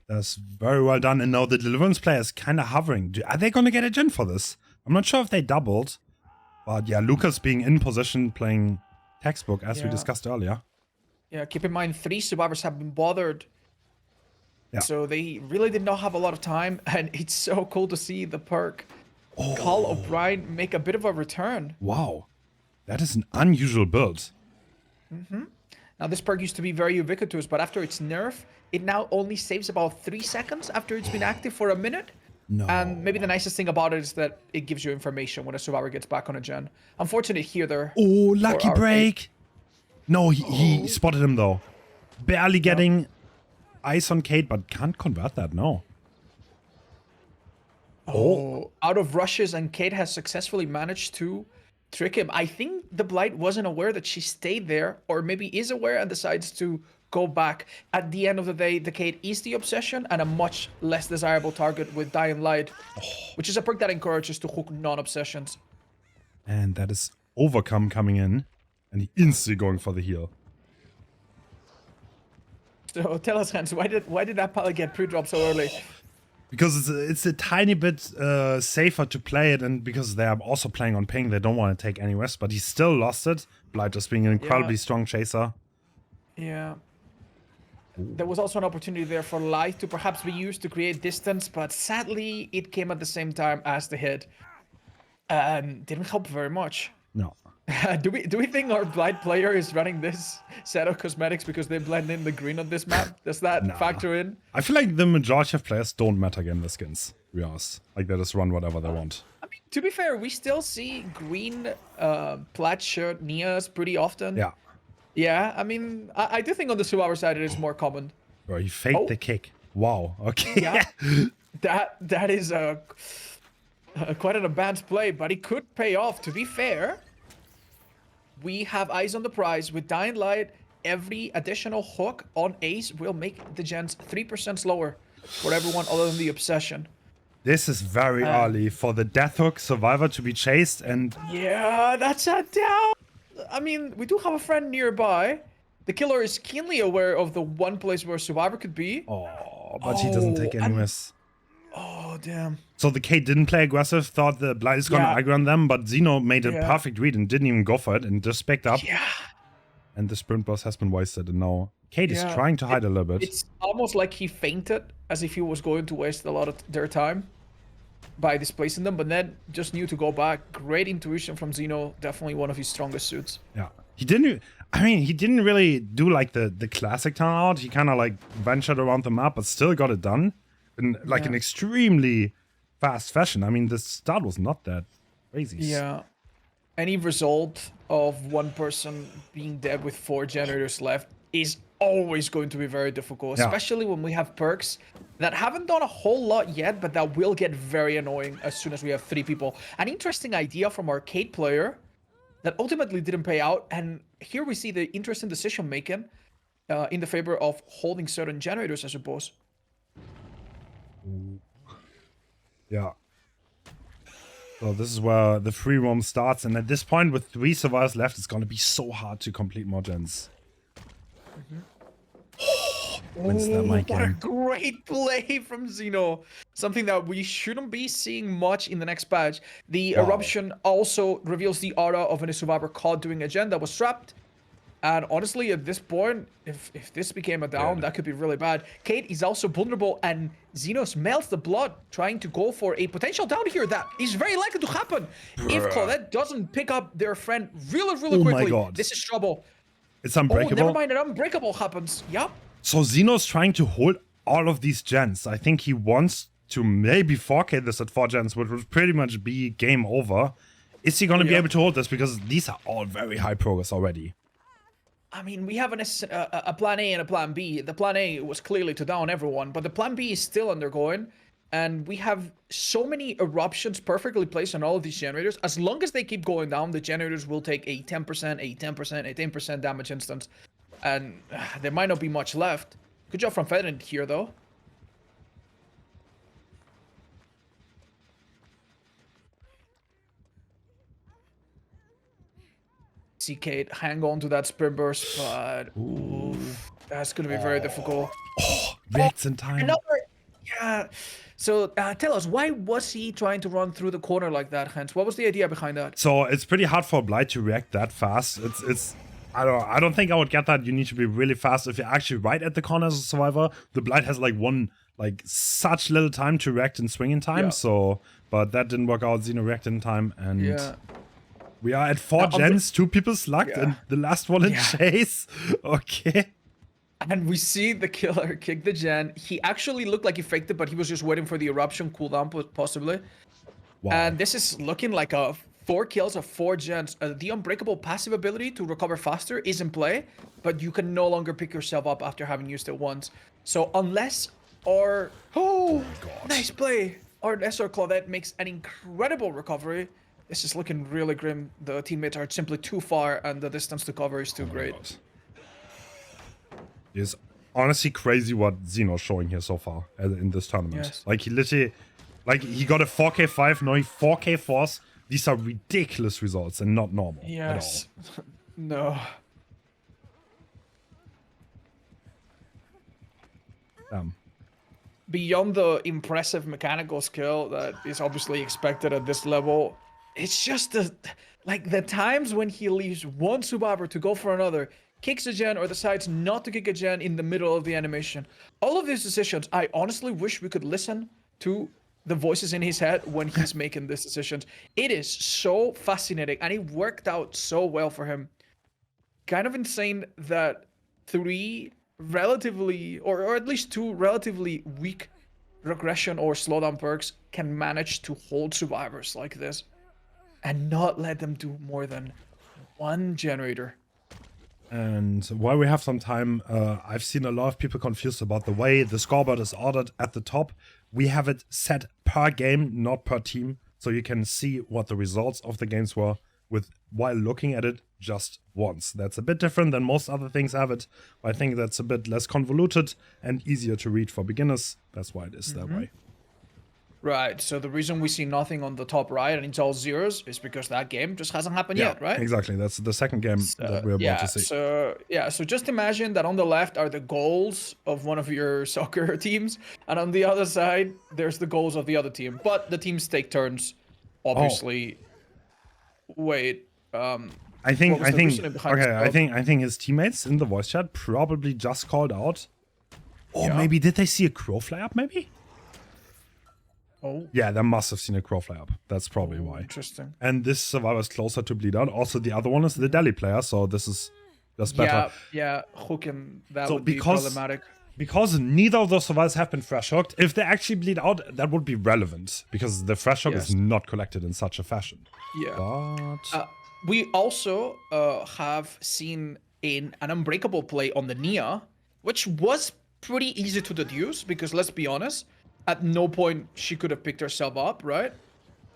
A: That's very well done. And now the Deliverance player is kind of hovering. Are they going to get a gen for this? I'm not sure if they doubled. But yeah, Lucas being in position playing textbook, as we
C: Yeah.
A: discussed earlier.
C: Yeah, keep in mind 3 survivors have been bothered.
A: Yeah.
C: So they really did not have a lot of time, and it's so cool to see the perk Carl O'Brien make a bit of a return.
A: Wow. That is an unusual build.
C: Now this perk used to be very ubiquitous, but after its nerf, it now only saves about 3 seconds after it's been active for a minute.
A: No.
C: And maybe the nicest thing about it is that it gives you information when a survivor gets back on a gen. Unfortunate here there.
A: Oh, lucky
C: our
A: break. No, he spotted him though. Barely getting eyes on Kate, but can't convert that, no.
C: Oh, out of rushes, and Kate has successfully managed to trick him. I think the Blight wasn't aware that she stayed there, or maybe is aware and decides to go back. At the end of the day, the Cade is the obsession and a much less desirable target with Dying Light, which is a perk that encourages to hook non-obsessions.
A: And that is Overcome coming in, and he instantly going for the heal.
C: So tell us, Hans, why did that pallet get pre-dropped so early?
A: Because it's a tiny bit safer to play it, and because they are also playing on ping, they don't want to take any risk, but he still lost it. Blight just being an incredibly strong chaser.
C: Yeah. There was also an opportunity there for Light to perhaps be used to create distance, but sadly, it came at the same time as the hit. And didn't help very much.
A: No.
C: Do we think our Blight player is running this set of cosmetics because they blend in the green on this map? Does that factor in?
A: I feel like the majority of players don't matter again the skins, to be honest. Like, they just run whatever they want.
C: I mean, to be fair, we still see green plaid shirt Nias pretty often.
A: Yeah.
C: Yeah, I mean, I do think on the Survivor side it is more common.
A: Bro, he faked the kick. Wow, okay.
C: Yeah, that is quite an advanced play, but it could pay off. To be fair, we have eyes on the prize. With Dying Light, every additional hook on Ace will make the gens 3% slower for everyone other than the Obsession.
A: This is very early for the Death Hook Survivor to be chased, and...
C: Yeah, that's a down. I mean, we do have a friend nearby. The killer is keenly aware of the one place where Survivor could be.
A: Oh, but he doesn't take any miss.
C: Oh, damn.
A: So the Kate didn't play aggressive, thought the Blight is gonna aggro on them, but Zeno made a perfect read and didn't even go for it and just picked up.
C: Yeah.
A: And the sprint burst has been wasted, and now Kate is trying to hide a little bit.
C: It's almost like he fainted, as if he was going to waste a lot of their time by displacing them, but then just knew to go back. Great intuition from Zeno, definitely one of his strongest suits.
A: Yeah. He didn't really do like the classic turn out. He kind of like ventured around the map, but still got it done in like an extremely fast fashion. I mean, the start was not that crazy.
C: Yeah. Any result of one person being dead with 4 generators left is always going to be very difficult, especially when we have perks that haven't done a whole lot yet, but that will get very annoying as soon as we have 3 people. An interesting idea from our Arcade player that ultimately didn't pay out, and here we see the interesting decision making in the favor of holding certain generators, I suppose.
A: Yeah. So this is where the free roam starts, and at this point, with 3 survivors left, it's gonna be so hard to complete more gens. Wins that mic
C: What a
A: game.
C: great play from Zeno. Something that we shouldn't be seeing much in the next patch. The eruption also reveals the aura of a survivor caught doing a gen that was trapped. And honestly, at this point, if this became a down, that could be really bad. Kate is also vulnerable, and Zeno smells the blood, trying to go for a potential down here that is very likely to happen. If Claudette doesn't pick up their friend really quickly,
A: my God.
C: this is trouble.
A: It's unbreakable.
C: Oh, never mind, an unbreakable happens. Yep.
A: So Zeno's trying to hold all of these gens. I think he wants to maybe 4K this at 4 gens, which would pretty much be game over. Is he going to be able to hold this? Because these are all very high progress already.
C: I mean, we have a plan A and a plan B. The plan A was clearly to down everyone, but the plan B is still undergoing. And we have so many eruptions perfectly placed on all of these generators. As long as they keep going down, the generators will take a 10%, a 10%, a 10% damage instance. And there might not be much left. Good job from Fedrin here, though. See Kate hang on to that sprint burst, but that's going to be very difficult.
A: Oh, reacts in time.
C: Yeah. So tell us, why was he trying to run through the corner like that, Hans? What was the idea behind that?
A: So it's pretty hard for Blight to react that fast. It's I don't think I would get that. You need to be really fast if you're actually right at the corner as a survivor. The Blight has like such little time to react and swing in time. So, but that didn't work out. Xeno reacted in time, and we are at 4 gens. 2 people slugged, and the last one in chase. Okay.
C: And we see the killer kick the gen. He actually looked like he faked it, but he was just waiting for the eruption cooldown, possibly.
A: Wow.
C: And this is looking like a 4 kills of 4 gens. The unbreakable passive ability to recover faster is in play, but you can no longer pick yourself up after having used it once. So unless our nice play, or unless our Claudette makes an incredible recovery, this is looking really grim. The teammates are simply too far, and the distance to cover is too great.
A: It's honestly crazy what Xeno's showing here so far in this tournament.
C: Yes.
A: Like, he literally, like, he got a 4K5, now he 4K4s. These are ridiculous results and not normal
C: Yes.
A: at all.
C: No. Beyond the impressive mechanical skill that is obviously expected at this level, it's just the times when he leaves one survivor to go for another, kicks a gen or decides not to kick a gen in the middle of the animation. All of these decisions, I honestly wish we could listen to the voices in his head when he's making these decisions. It is so fascinating, and it worked out so well for him. Kind of insane that 3 relatively, or at least 2 relatively weak regression or slowdown perks can manage to hold survivors like this and not let them do more than 1 generator.
A: And while we have some time, I've seen a lot of people confused about the way the scoreboard is ordered at the top. We have it set per game, not per team, so you can see what the results of the games were while looking at it just once. That's a bit different than most other things have it, but I think that's a bit less convoluted and easier to read for beginners. That's why it is that way.
C: Right, so the reason we see nothing on the top right and it's all zeros is because that game just hasn't happened yet, right?
A: Exactly. That's the second game that we're about to see.
C: So just imagine that on the left are the goals of one of your soccer teams, and on the other side, there's the goals of the other team. But the teams take turns, obviously. Wait,
A: I think his teammates in the voice chat probably just called out. Or maybe did they see a crow fly up, maybe?
C: Oh.
A: Yeah, they must have seen a crow fly up. That's probably why.
C: Interesting.
A: And this survivor's closer to bleed out. Also, the other one is the Delhi player, so this is just better.
C: Yeah, hooking, that would be problematic.
A: Because neither of those survivors have been fresh hooked, if they actually bleed out, that would be relevant. Because the fresh hook is not collected in such a fashion.
C: Yeah.
A: But...
C: we also have seen an unbreakable play on the Nia, which was pretty easy to deduce, because let's be honest, at no point she could have picked herself up, right?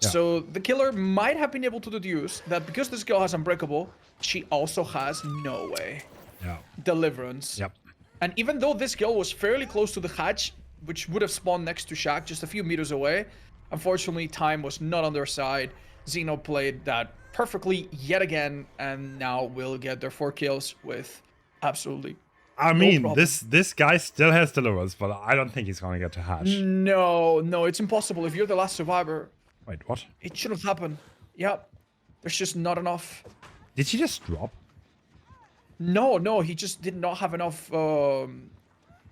C: Yeah. So the killer might have been able to deduce that because this girl has unbreakable, she also has no way.
A: Yeah.
C: Deliverance.
A: Yep.
C: And even though this girl was fairly close to the hatch, which would have spawned next to Shaq, just a few meters away, unfortunately time was not on their side. Xeno played that perfectly yet again, and now will get their 4 kills with absolutely
A: I mean, this guy still has deliverance, but I don't think he's gonna get to hatch.
C: No, it's impossible. If you're the last survivor...
A: Wait, what?
C: It shouldn't happen. Yep. There's just not enough.
A: Did he just drop?
C: No, he just did not have enough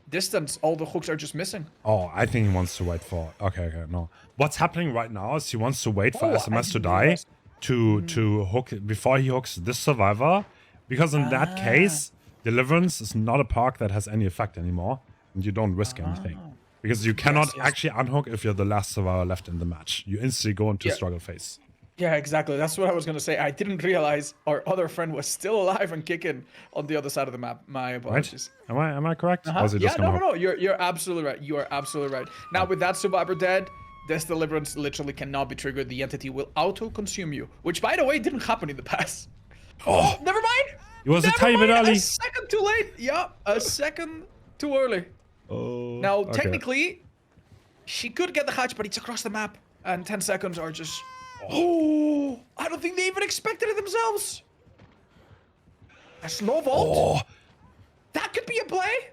C: distance. All the hooks are just missing.
A: Oh, I think he wants to wait for... Okay, no. What's happening right now is he wants to wait for SMS to die to hook before he hooks this survivor, because in that case... Deliverance is not a perk that has any effect anymore, and you don't risk anything. Because you cannot actually unhook if you're the last survivor left in the match. You instantly go into struggle phase.
C: Yeah, exactly. That's what I was going to say. I didn't realize our other friend was still alive and kicking on the other side of the map. My apologies.
A: Right? Am I correct?
C: Or is he just no. You're absolutely right. You are absolutely right. Now, with that survivor dead, this deliverance literally cannot be triggered. The entity will auto-consume you, which, by the way, didn't happen in the past.
A: Oh,
C: never mind.
A: It was a tiny bit early.
C: A second too late. Yeah, a second too early.
A: Oh.
C: Now, technically, she could get the hatch, but it's across the map. And 10 seconds are just... Oh, I don't think they even expected it themselves. A slow vault?
A: Oh.
C: That could be a play.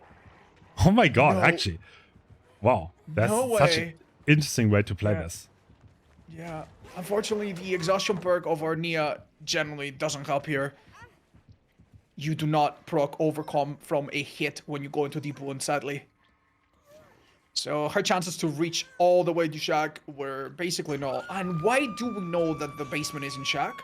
A: Oh my god, actually. Wow. That's such an interesting way to play this.
C: Yeah. Unfortunately, the exhaustion perk of our Nia generally doesn't help here. You do not proc overcome from a hit when you go into deep wound, sadly. So her chances to reach all the way to Shaq were basically null. And why do we know that the basement is in Shaq?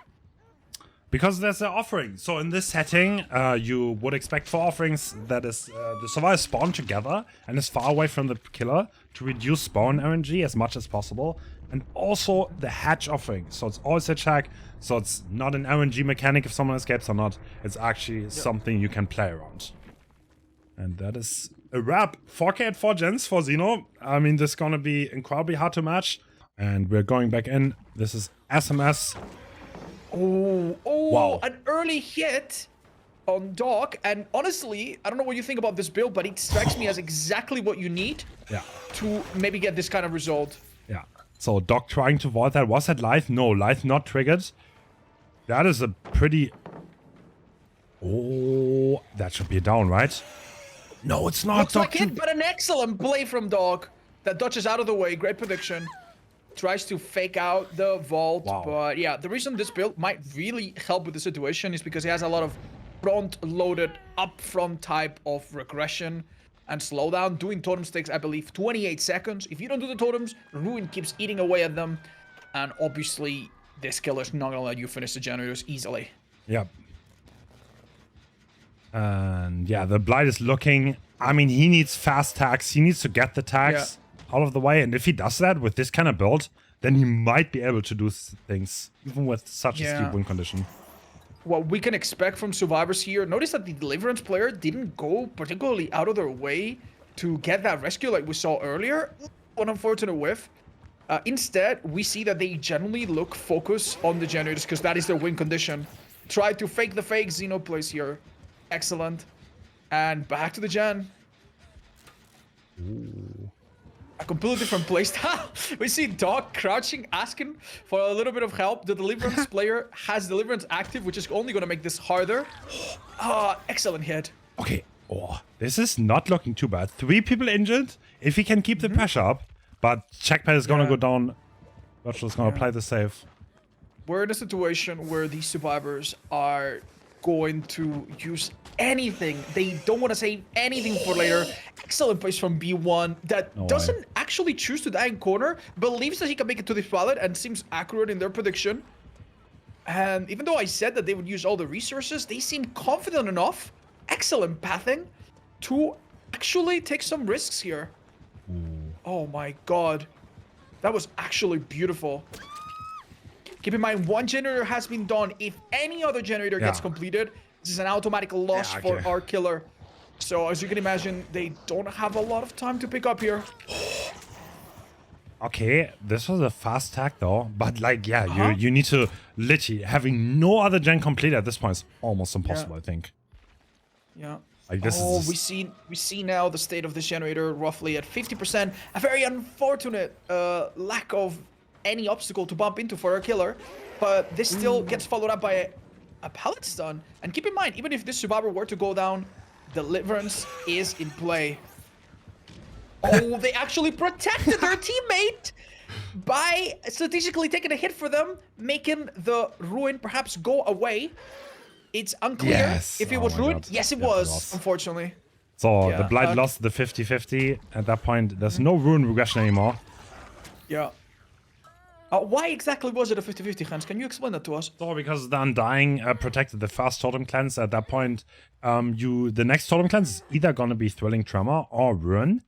A: Because there's an offering. So in this setting, you would expect for offerings that is the survivors spawn together and is far away from the killer to reduce spawn RNG as much as possible. And also the hatch offering. So it's always a check. So it's not an RNG mechanic if someone escapes or not. It's actually something you can play around. And that is a wrap. 4K at 4 gens for Xeno. I mean, this is going to be incredibly hard to match. And we're going back in. This is SMS.
C: Oh,
A: wow.
C: An early hit. on Doc, and honestly, I don't know what you think about this build, but it strikes me as exactly what you need to maybe get this kind of result.
A: Yeah. So Doc trying to vault that. Was that live? No, live not triggered. That is a pretty... Oh, that should be a down, right? No, it's not.
C: Looks like it, but an excellent play from Doc. That dodges out of the way. Great prediction. Tries to fake out the vault, but yeah, the reason this build might really help with the situation is because he has a lot of front-loaded, up-front type of regression and slowdown. Doing totems takes, I believe, 28 seconds. If you don't do the totems, Ruin keeps eating away at them, and obviously, this killer's not gonna let you finish the generators easily.
A: Yep. And yeah, the Blight is looking... I mean, he needs fast tags. He needs to get the tags out of the way, and if he does that with this kind of build, then he might be able to do things, even with such a steep win condition.
C: What we can expect from survivors here, notice that the Deliverance player didn't go particularly out of their way to get that rescue like we saw earlier. One unfortunate whiff. Instead, we see that they generally look focus on the generators because that is their win condition. Try to fake the fake. Xeno plays here. Excellent. And back to the gen.
A: Ooh.
C: A completely different playstyle. We see Doc crouching, asking for a little bit of help. The Deliverance player has Deliverance active, which is only going to make this harder. Excellent hit.
A: Okay. Oh, this is not looking too bad. 3 people injured. If he can keep the pressure up, but Checkpad is going to go down. Virtual's going to play the save.
C: We're in a situation where these survivors are going to use anything. They don't want to save anything for later. Excellent place from B1 that doesn't actually choose to die in corner, believes that he can make it to this pallet and seems accurate in their prediction. And even though I said that they would use all the resources, they seem confident enough, excellent pathing, to actually take some risks here. Oh my god. That was actually beautiful. Keep in mind, one generator has been done. If any other generator gets completed, this is an automatic loss for our killer. So as you can imagine, they don't have a lot of time to pick up here.
A: Okay, this was a fast tag though, but like, you need to literally, having no other gen complete at this point is almost impossible, I think.
C: Yeah.
A: Like this is just...
C: we see now the state of this generator roughly at 50%. A very unfortunate lack of any obstacle to bump into for our killer, but this still gets followed up by a pallet stun. And keep in mind, even if this survivor were to go down, Deliverance is in play. Oh, they actually protected their teammate by strategically taking a hit for them, making the Ruin perhaps go away. It's unclear if it was Ruin. Yes, it was, unfortunately.
A: So the Blight lost the 50-50. At that point, there's no Ruin regression anymore.
C: Yeah. Why exactly was it a 50-50, Hans? Can you explain that to us?
A: So because the Undying protected the first Totem Cleanse. At that point, the next Totem Cleanse is either going to be Thrilling Tremor or Ruin.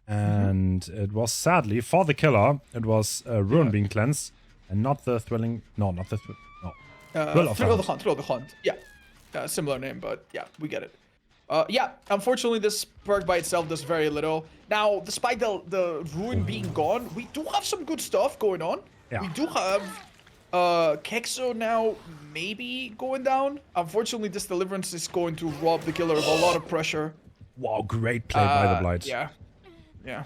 A: And it was sadly, for the killer, it was Ruin being cleansed. And not the Thrilling... No, not the...
C: Thrill of the Hunt. Yeah. Similar name, but yeah, we get it. Yeah, unfortunately, this perk by itself does very little. Now, despite the Ruin being gone, we do have some good stuff going on. Yeah. We do have Kexo now maybe going down. Unfortunately, this Deliverance is going to rob the killer of a lot of pressure.
A: Wow, great play by the Blight.
C: Yeah.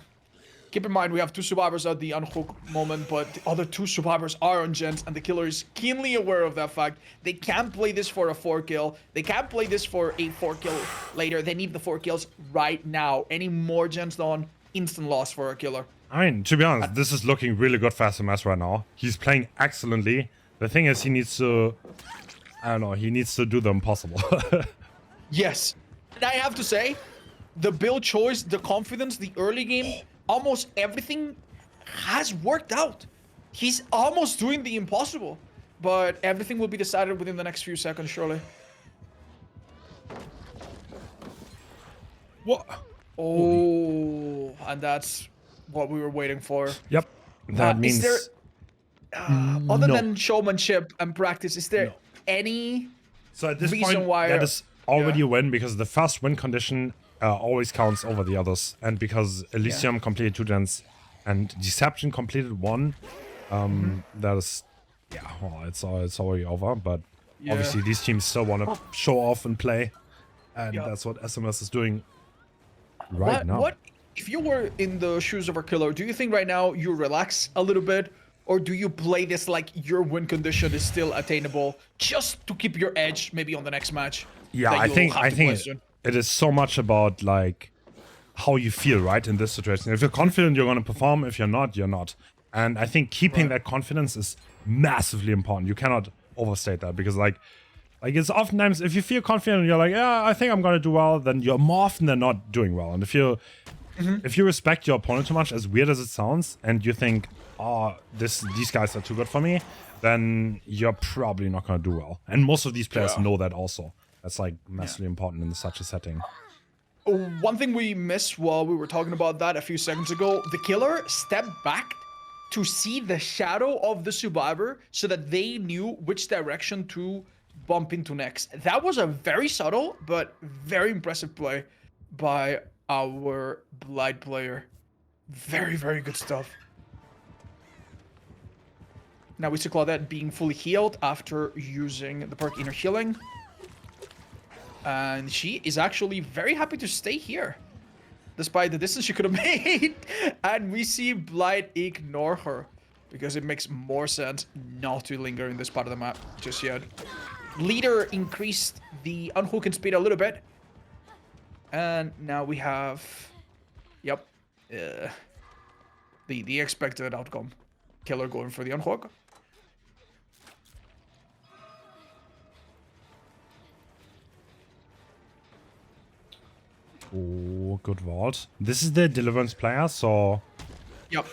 C: Keep in mind, we have 2 survivors at the unhook moment, but the other 2 survivors are on gens, and the killer is keenly aware of that fact. They can't play this for a 4 kill. They can't play this for a 4 kill later. They need the 4 kills right now. Any more gens done, instant loss for a killer.
A: I mean, to be honest, this is looking really good for SMS right now. He's playing excellently. The thing is, he needs to... I don't know, he needs to do the impossible.
C: Yes. And I have to say, the build choice, the confidence, the early game... almost everything has worked out. He's almost doing the impossible, but everything will be decided within the next few seconds, surely.
A: What?
C: Oh, and that's what we were waiting for.
A: Yep. That means...
C: Is there, other than showmanship and practice, is there any
A: so at this
C: reason
A: point,
C: why...
A: that is already a win, because the first win condition always counts over the others, and because Elysium completed 2 gens and Deception completed 1, that is, it's already over. But obviously these teams still want to show off and play. And
C: Yeah.
A: that's what SMS is doing right now.
C: What if you were in the shoes of a killer? Do you think right now you relax a little bit, or do you play this like your win condition is still attainable, just to keep your edge maybe on the next match?
A: Yeah,
C: that
A: I
C: you'll
A: think
C: have to question?
A: it is so much about like how you feel, right, in this situation. If you're confident, you're going to perform. If you're not, you're not. And I think keeping that confidence is massively important. You cannot overstate that, because like it's oftentimes if you feel confident and you're like, yeah, I think I'm going to do well, then you're more often than not doing well. And if you respect your opponent too much, as weird as it sounds, and you think, oh, these guys are too good for me, then you're probably not going to do well. And most of these players know that also. That's like massively important in such a setting.
C: One thing we missed while we were talking about that a few seconds ago, the killer stepped back to see the shadow of the survivor so that they knew which direction to bump into next. That was a very subtle but very impressive play by our Blight player. Very, very good stuff. Now we see Claudette being fully healed after using the perk Inner Healing. And she is actually very happy to stay here, despite the distance she could have made. And we see Blight ignore her, because it makes more sense not to linger in this part of the map just yet. Leader increased the unhooking speed a little bit. And now we have, yep, the expected outcome. Killer going for the unhook.
A: Oh, good vault. This is the Deliverance player, so...
C: Yep.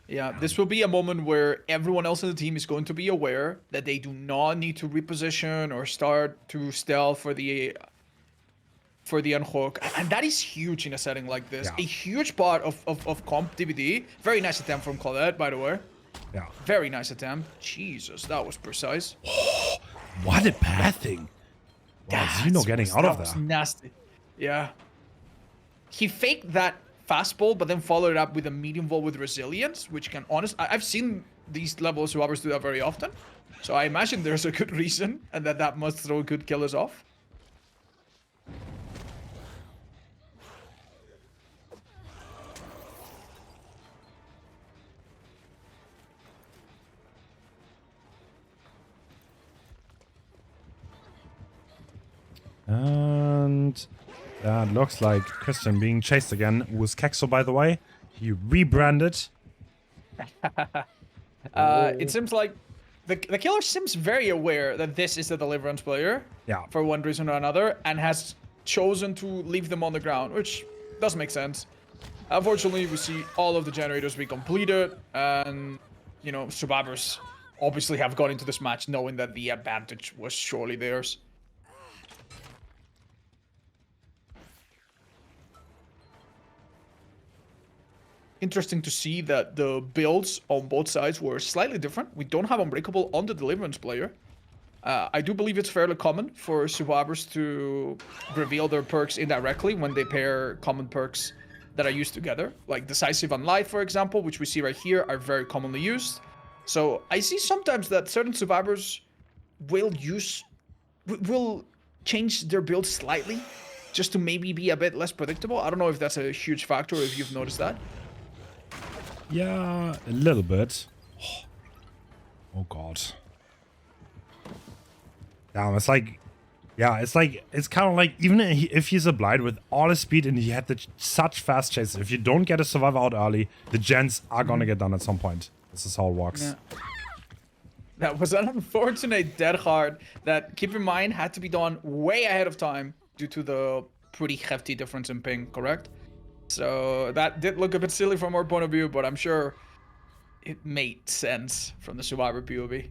C: Yeah, this will be a moment where everyone else in the team is going to be aware that they do not need to reposition or start to stealth for the unhook. And that is huge in a setting like this.
A: Yeah.
C: A huge part of comp DVD. Very nice attempt from Claudette, by the way.
A: Yeah.
C: Very nice attempt. Jesus, that was precise.
A: What a pathing. Wow, Zeno getting out of
C: That was
A: there.
C: nasty. Yeah. He faked that fastball, but then followed it up with a medium ball with resilience, which can I've seen these level survivors do that very often. So I imagine there's a good reason, and that must throw good killers off.
A: And that looks like Christian being chased again. Was Kexo, by the way. He rebranded.
C: It seems like the killer seems very aware that this is the Deliverance player.
A: Yeah.
C: For one reason or another, and has chosen to leave them on the ground, which does make sense. Unfortunately, we see all of the generators be completed, and, you know, survivors obviously have got into this match knowing that the advantage was surely theirs. Interesting to see that the builds on both sides were slightly different. We don't have Unbreakable on the Deliverance player. I do believe it's fairly common for survivors to reveal their perks indirectly when they pair common perks that are used together. Like Decisive and Light, for example, which we see right here, are very commonly used. So I see sometimes that certain survivors will change their build slightly just to maybe be a bit less predictable. I don't know if that's a huge factor or if you've noticed that.
A: Yeah, a little bit. Oh god. Damn, it's like... Yeah, it's kind of like, even if he's a Blight with all his speed and he had such fast chase, if you don't get a survivor out early, the gens are gonna get done at some point. This is how it works.
C: Yeah. That was an unfortunate dead hard that, keep in mind, had to be done way ahead of time due to the pretty hefty difference in ping, correct? So that did look a bit silly from our point of view, but I'm sure it made sense from the survivor POV.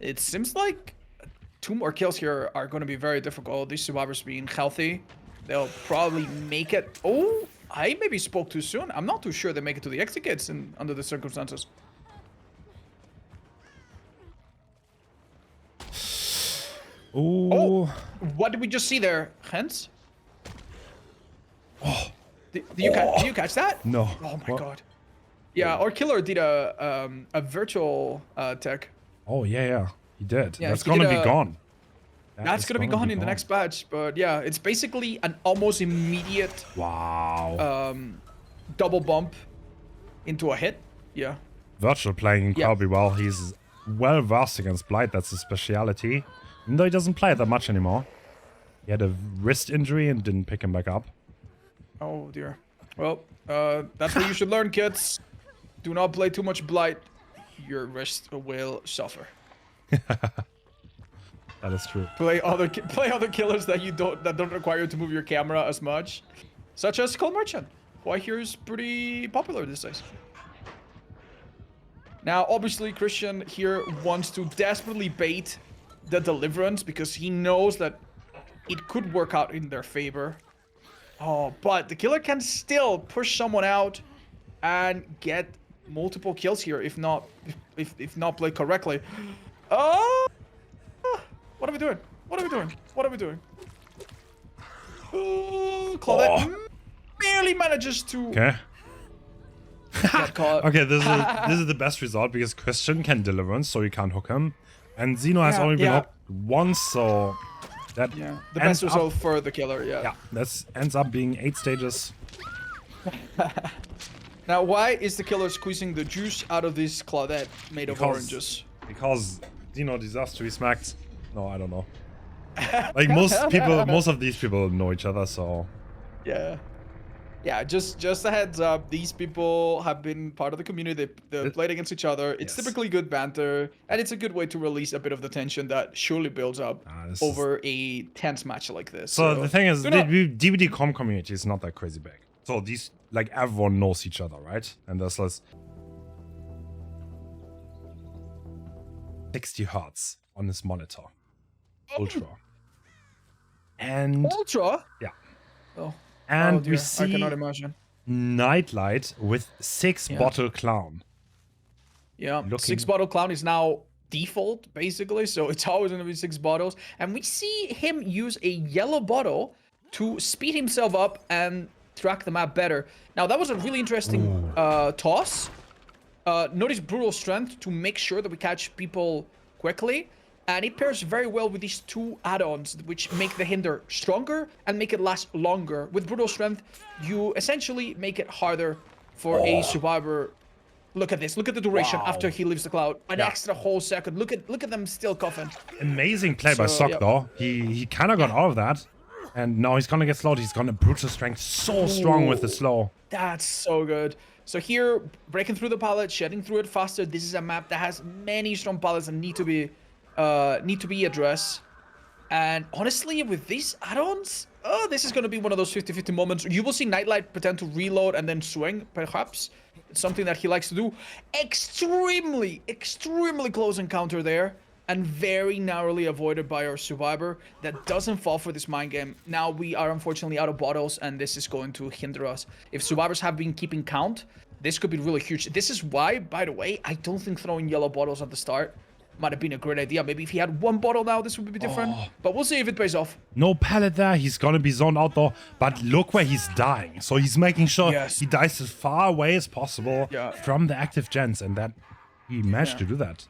C: It seems like 2 more kills here are going to be very difficult. These survivors being healthy, they'll probably make it. Oh, I maybe spoke too soon. I'm not too sure they make it to the exit gates under the circumstances.
A: Ooh.
C: Oh, what did we just see there, Hens? Did you catch that?
A: No.
C: Oh my
A: What?
C: god. Yeah, our killer did a virtual tech.
A: Oh, yeah. He did.
C: Yeah,
A: That's
C: he
A: gonna
C: did
A: be
C: a-
A: gone.
C: That's
A: is
C: gonna be gone in the next batch, but yeah, it's basically an almost immediate
A: Wow.
C: double bump into a hit. Yeah.
A: Virtual playing
C: Yeah.
A: incredibly well. He's well versed against Blight. That's his speciality. Even though he doesn't play it that much anymore. He had a wrist injury and didn't pick him back up.
C: Oh dear. Well, that's what you should learn, kids. Do not play too much Blight. Your wrist will suffer.
A: That is true.
C: Play other killers that don't require you to move your camera as much, such as Skull Merchant, who I hear is pretty popular these days. Now, obviously, Christian here wants to desperately bait the Deliverance because he knows that it could work out in their favor. Oh, but the killer can still push someone out and get multiple kills here if not played correctly. Oh! What are we doing? What are we doing? What are we doing? Claudette barely manages to
A: Okay.
C: get caught.
A: Okay, this is the best result because Christian can deliverance, so you can't hook him. And Zeno has only been hooked once, so that
C: Yeah, the best result for the killer,
A: Yeah, that ends up being 8 stages.
C: Now, why is the killer squeezing the juice out of this Claudette made of oranges?
A: Because Zeno deserves to be smacked. No, I don't know. Like most of these people know each other, so
C: Yeah, just a heads up. These people have been part of the community. They played against each other. It's typically good banter, and it's a good way to release a bit of the tension that surely builds up over a tense match like this.
A: So the thing is, the DVD com community is not that crazy big. So these, like, everyone knows each other, right? And there's less 60 hertz on this monitor. Ultra. And
C: Ultra?
A: Yeah.
C: Oh.
A: And
C: dear.
A: we see
C: I cannot imagine.
A: Nightlight with 6 bottle clown.
C: Yeah, 6 bottle clown is now default basically, so it's always gonna be 6 bottles. And we see him use a yellow bottle to speed himself up and track the map better. Now that was a really interesting toss. Notice brutal strength to make sure that we catch people quickly. And it pairs very well with these 2 add-ons, which make the hinder stronger and make it last longer. With brutal strength, you essentially make it harder for a survivor. Look at this. Look at the duration after he leaves the cloud. An extra whole second. Look at them still coughing.
A: Amazing play by Sock though. He kind of got out of that, and now he's gonna get slowed. He's gonna brutal strength so strong with the slow.
C: That's so good. So here, breaking through the pallet, shedding through it faster. This is a map that has many strong pallets that need to be addressed. And honestly, with these add-ons, this is going to be one of those 50-50 moments. You will see Nightlight pretend to reload and then swing, perhaps. It's something that he likes to do. Extremely close encounter there. And very narrowly avoided by our survivor that doesn't fall for this mind game. Now we are unfortunately out of bottles, and this is going to hinder us. If survivors have been keeping count, this could be really huge. This is why, by the way, I don't think throwing yellow bottles at the start might have been a great idea. Maybe if he had 1 bottle now, this would be different. But we'll see if it pays off.
A: No pallet there. He's gonna be zoned out though. But look where he's dying. So he's making sure he dies as far away as possible from the active gens, and that he managed to do that.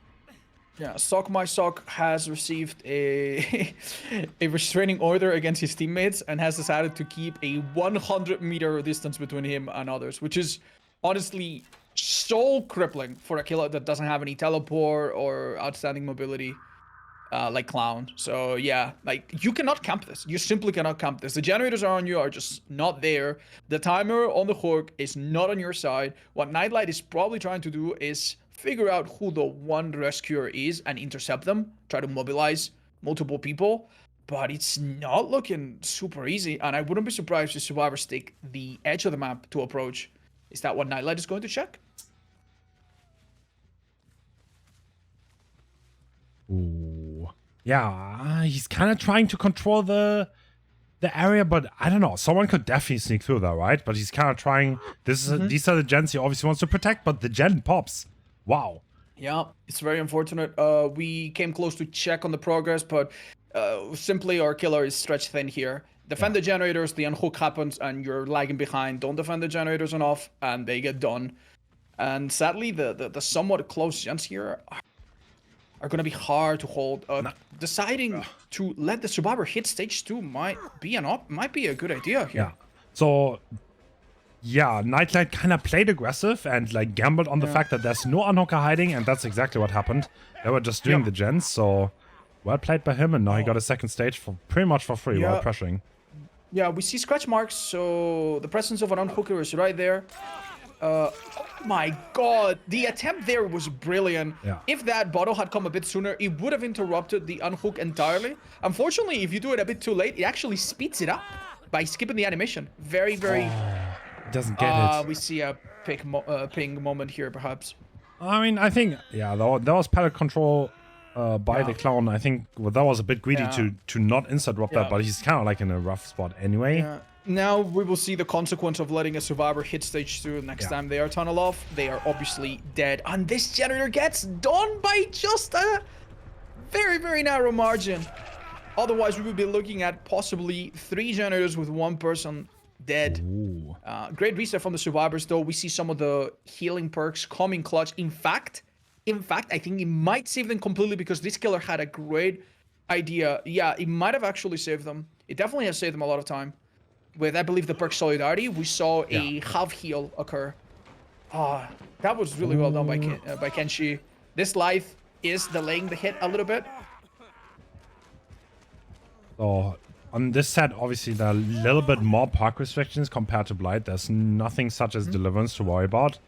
C: Yeah, Sock My Sock has received a restraining order against his teammates and has decided to keep a 100-meter distance between him and others, which is honestly so crippling for a killer that doesn't have any teleport or outstanding mobility like Clown. So yeah, like, you cannot camp this. You simply cannot camp this. The generators are on you, are just not there. The timer on the hook is not on your side. What Nightlight is probably trying to do is figure out who the one rescuer is and intercept them, try to mobilize multiple people. But it's not looking super easy, and I wouldn't be surprised if survivors take the edge of the map to approach. Is that what Nightlight is going to check?
A: Ooh. Yeah, he's kind of trying to control the area, but I don't know. Someone could definitely sneak through there, right? But he's kind of trying. These are the gens he obviously wants to protect, but the gen pops. Wow.
C: Yeah, it's very unfortunate. We came close to check on the progress, but simply our killer is stretched thin here. Defend the generators, the unhook happens, and you're lagging behind. Don't defend the generators enough, and they get done. And sadly, the somewhat close gens here are going to be hard to hold. Deciding to let the survivor hit stage 2 might be a good idea here.
A: Yeah. So, yeah, Nightlight kind of played aggressive and like gambled on the fact that there's no unhooker hiding, and that's exactly what happened. They were just doing the gens, so well played by him, and now he got a second stage for pretty much for free while pressuring.
C: Yeah, we see scratch marks, so the presence of an unhooker is right there. Oh my god, the attempt there was brilliant.
A: Yeah.
C: If that bottle had come a bit sooner, it would have interrupted the unhook entirely. Unfortunately, if you do it a bit too late, it actually speeds it up by skipping the animation. Very, very...
A: Doesn't get it.
C: We see a ping moment here, perhaps.
A: I mean, I think, yeah, that was pallet control by the clown. I think that was a bit greedy to not insta-drop that, but he's kind of like in a rough spot anyway.
C: Yeah. Now we will see the consequence of letting a survivor hit stage 2 next time they are tunnel off. They are obviously dead. And this generator gets done by just a very, very narrow margin. Otherwise, we would be looking at possibly 3 generators with 1 person dead. Great reset from the survivors, though. We see some of the healing perks coming clutch. In fact, I think it might save them completely because this killer had a great idea. Yeah, it might have actually saved them. It definitely has saved them a lot of time. With, I believe, the perk Solidarity, we saw a half heal occur. That was really well done by Kenshi. This life is delaying the hit a little bit.
A: So on this set, obviously, there are a little bit more park restrictions compared to Blight. There's nothing such as deliverance to worry about.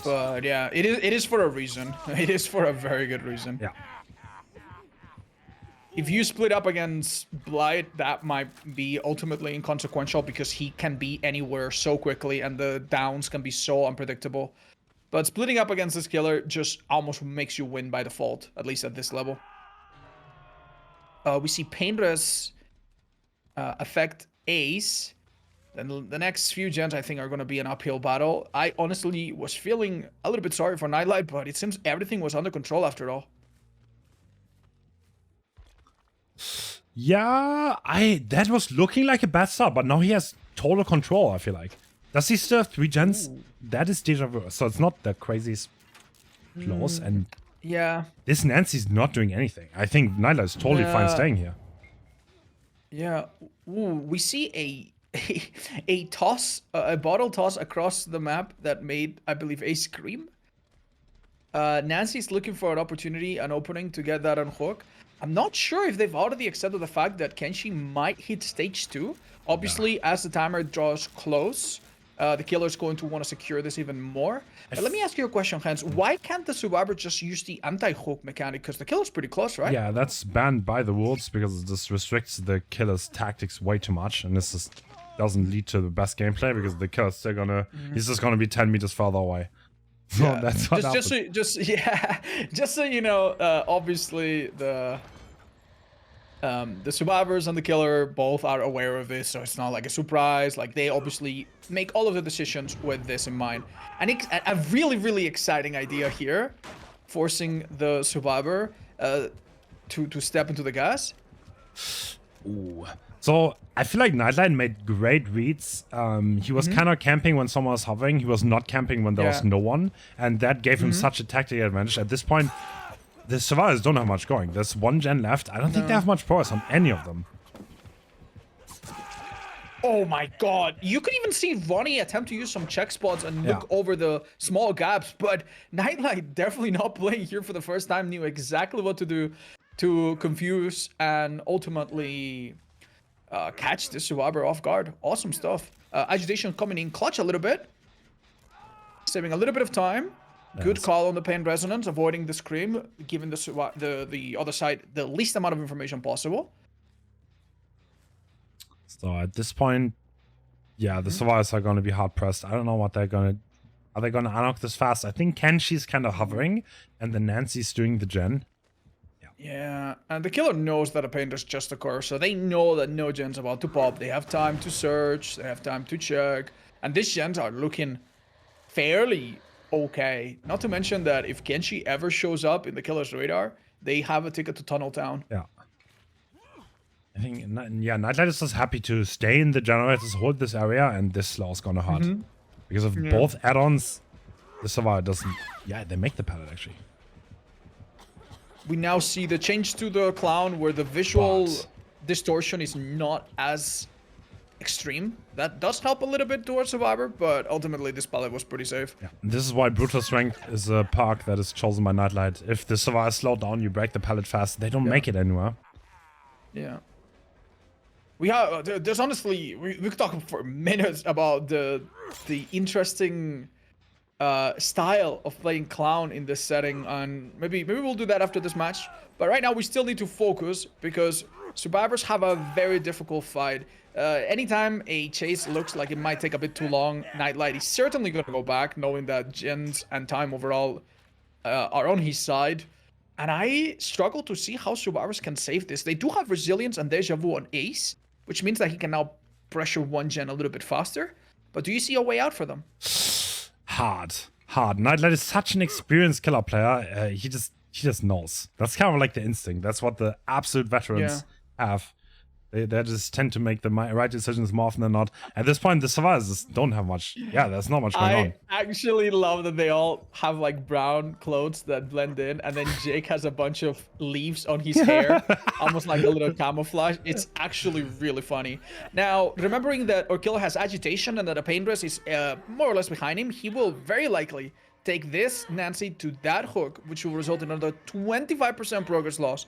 C: But yeah, it is for a reason. It is for a very good reason.
A: Yeah.
C: If you split up against Blight, that might be ultimately inconsequential because he can be anywhere so quickly and the downs can be so unpredictable. But splitting up against this killer just almost makes you win by default, at least at this level. We see Paintress affect Ace. Then the next few gens, I think, are going to be an uphill battle. I honestly was feeling a little bit sorry for Nightlight, but it seems everything was under control after all.
A: Yeah, that was looking like a bad start, but now he has total control, I feel like. Does he still have 3 gens? That is deja vu, so it's not the craziest close, and this Nancy's not doing anything. I think Nyla is totally fine staying here.
C: Yeah, we see a toss, a bottle toss across the map that made, I believe, a scream. Nancy's looking for an opportunity, an opening to get that unhook. I'm not sure if they've already accepted the fact that Kenshi might hit stage 2. Obviously, as the timer draws close, the killer's going to want to secure this even more. But let me ask you a question, Hans. Why can't the survivor just use the anti-hook mechanic? Because the killer's pretty close, right?
A: Yeah, that's banned by the rules because this restricts the killer's tactics way too much, and this just doesn't lead to the best gameplay because the killer's still gonna he's just gonna be 10 meters further away. So that's what
C: just so you know, obviously the survivors and the killer both are aware of this, so it's not like a surprise. Like, they obviously make all of the decisions with this in mind. And a really, really exciting idea here, forcing the survivor to step into the gas.
A: Ooh. So I feel like Nightlight made great reads. He was kind of camping when someone was hovering. He was not camping when there was no one. And that gave him such a tactical advantage. At this point, the survivors don't have much going. There's 1 gen left. I don't think they have much progress on any of them.
C: Oh my god. You could even see Ronnie attempt to use some check spots and look over the small gaps. But Nightlight, definitely not playing here for the first time, knew exactly what to do to confuse and ultimately catch the survivor off guard. Awesome stuff. Agitation coming in clutch a little bit. Saving a little bit of time. Good call on the pain resonance, avoiding the scream, giving the other side the least amount of information possible.
A: So at this point, yeah, the survivors are going to be hard pressed. I don't know what they're going to... Are they going to unlock this fast? I think Kenshi's kind of hovering, and then Nancy's doing the gen.
C: Yeah, and the killer knows that a pain does just occur, so they know that no gen's about to pop. They have time to search, they have time to check, and these gens are looking fairly okay. Not to mention that if Kenshi ever shows up in the killer's radar, they have a ticket to Tunnel Town.
A: Yeah. I think, yeah, Nightlight is just happy to stay in the generators, hold this area, and this slow is gonna hurt. Because of both add-ons, the Survivor doesn't... Yeah, they make the pallet, actually.
C: We now see the change to the clown where the visual distortion is not as extreme. That does help a little bit towards Survivor, but ultimately this pallet was pretty safe.
A: Yeah. This is why Brutal Strength is a perk that is chosen by Nightlight. If the Survivor slow down, you break the pallet fast. They don't make it anywhere.
C: Yeah. We have, there's honestly, we could talk for minutes about the interesting style of playing clown in this setting, and maybe we'll do that after this match. But right now we still need to focus because Survivors have a very difficult fight. Anytime a chase looks like it might take a bit too long, Nightlight is certainly going to go back, knowing that gens and time overall are on his side. And I struggle to see how Survivors can save this. They do have Resilience and Deja Vu on Ace, which means that he can now pressure one gen a little bit faster. But do you see a way out for them?
A: Hard. Nightlight is such an experienced killer player. He just knows. That's kind of like the instinct. That's what the absolute veterans have. They just tend to make the right decisions more often than not. At this point, the Survivors just don't have much. Yeah, there's not much going on.
C: I actually love that they all have like brown clothes that blend in, and then Jake has a bunch of leaves on his hair, almost like a little camouflage. It's actually really funny. Now, remembering that our killer has agitation and that a pain dress is more or less behind him, he will very likely take this Nancy to that hook, which will result in another 25% progress loss.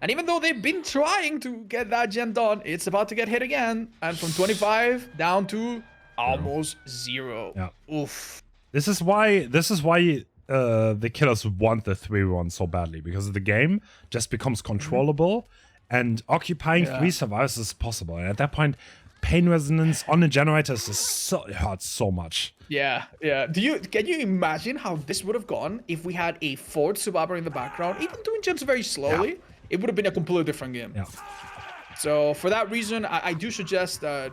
C: And even though they've been trying to get that gen done, it's about to get hit again. And from 25 down to almost 0.
A: Yeah.
C: Oof.
A: This is why the killers want the 3-1 so badly, because the game just becomes controllable and occupying 3 survivors is possible. And at that point, pain resonance on the generators is it hurts so much.
C: Yeah. Can you imagine how this would have gone if we had a 4th survivor in the background, even doing gens very slowly? Yeah. It would have been a completely different game.
A: Yeah.
C: So for that reason, I do suggest the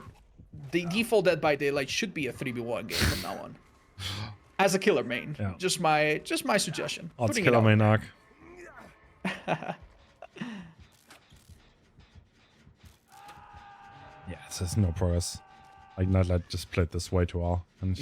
C: default Dead by Daylight should be a 3v1 game from now on. As a killer main. Yeah. Just my suggestion.
A: Oh, it's killer main arc. Yeah, there's no progress. Like Nightlight just played this way too well. And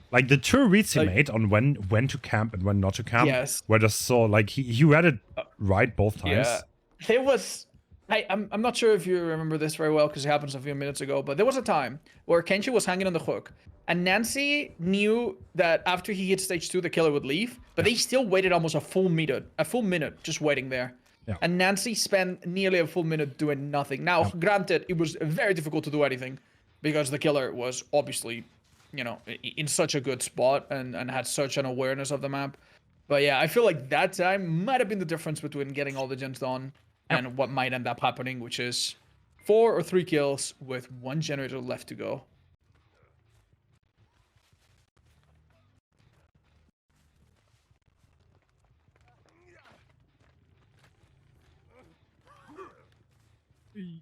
A: like the two reads he made on when to camp and when not to camp were just so like he read it right both times.
C: Yeah. There was I'm not sure if you remember this very well because it happened a few minutes ago, but there was a time where Kenshi was hanging on the hook and Nancy knew that after he hit stage 2 the killer would leave, but they still waited almost a full minute just waiting there. Yeah. And Nancy spent nearly a full minute doing nothing. Now, granted, it was very difficult to do anything because the killer was obviously, you know, in such a good spot and had such an awareness of the map. But yeah, I feel like that time might have been the difference between getting all the gens done and what might end up happening, which is 4 or 3 kills with 1 generator left to go.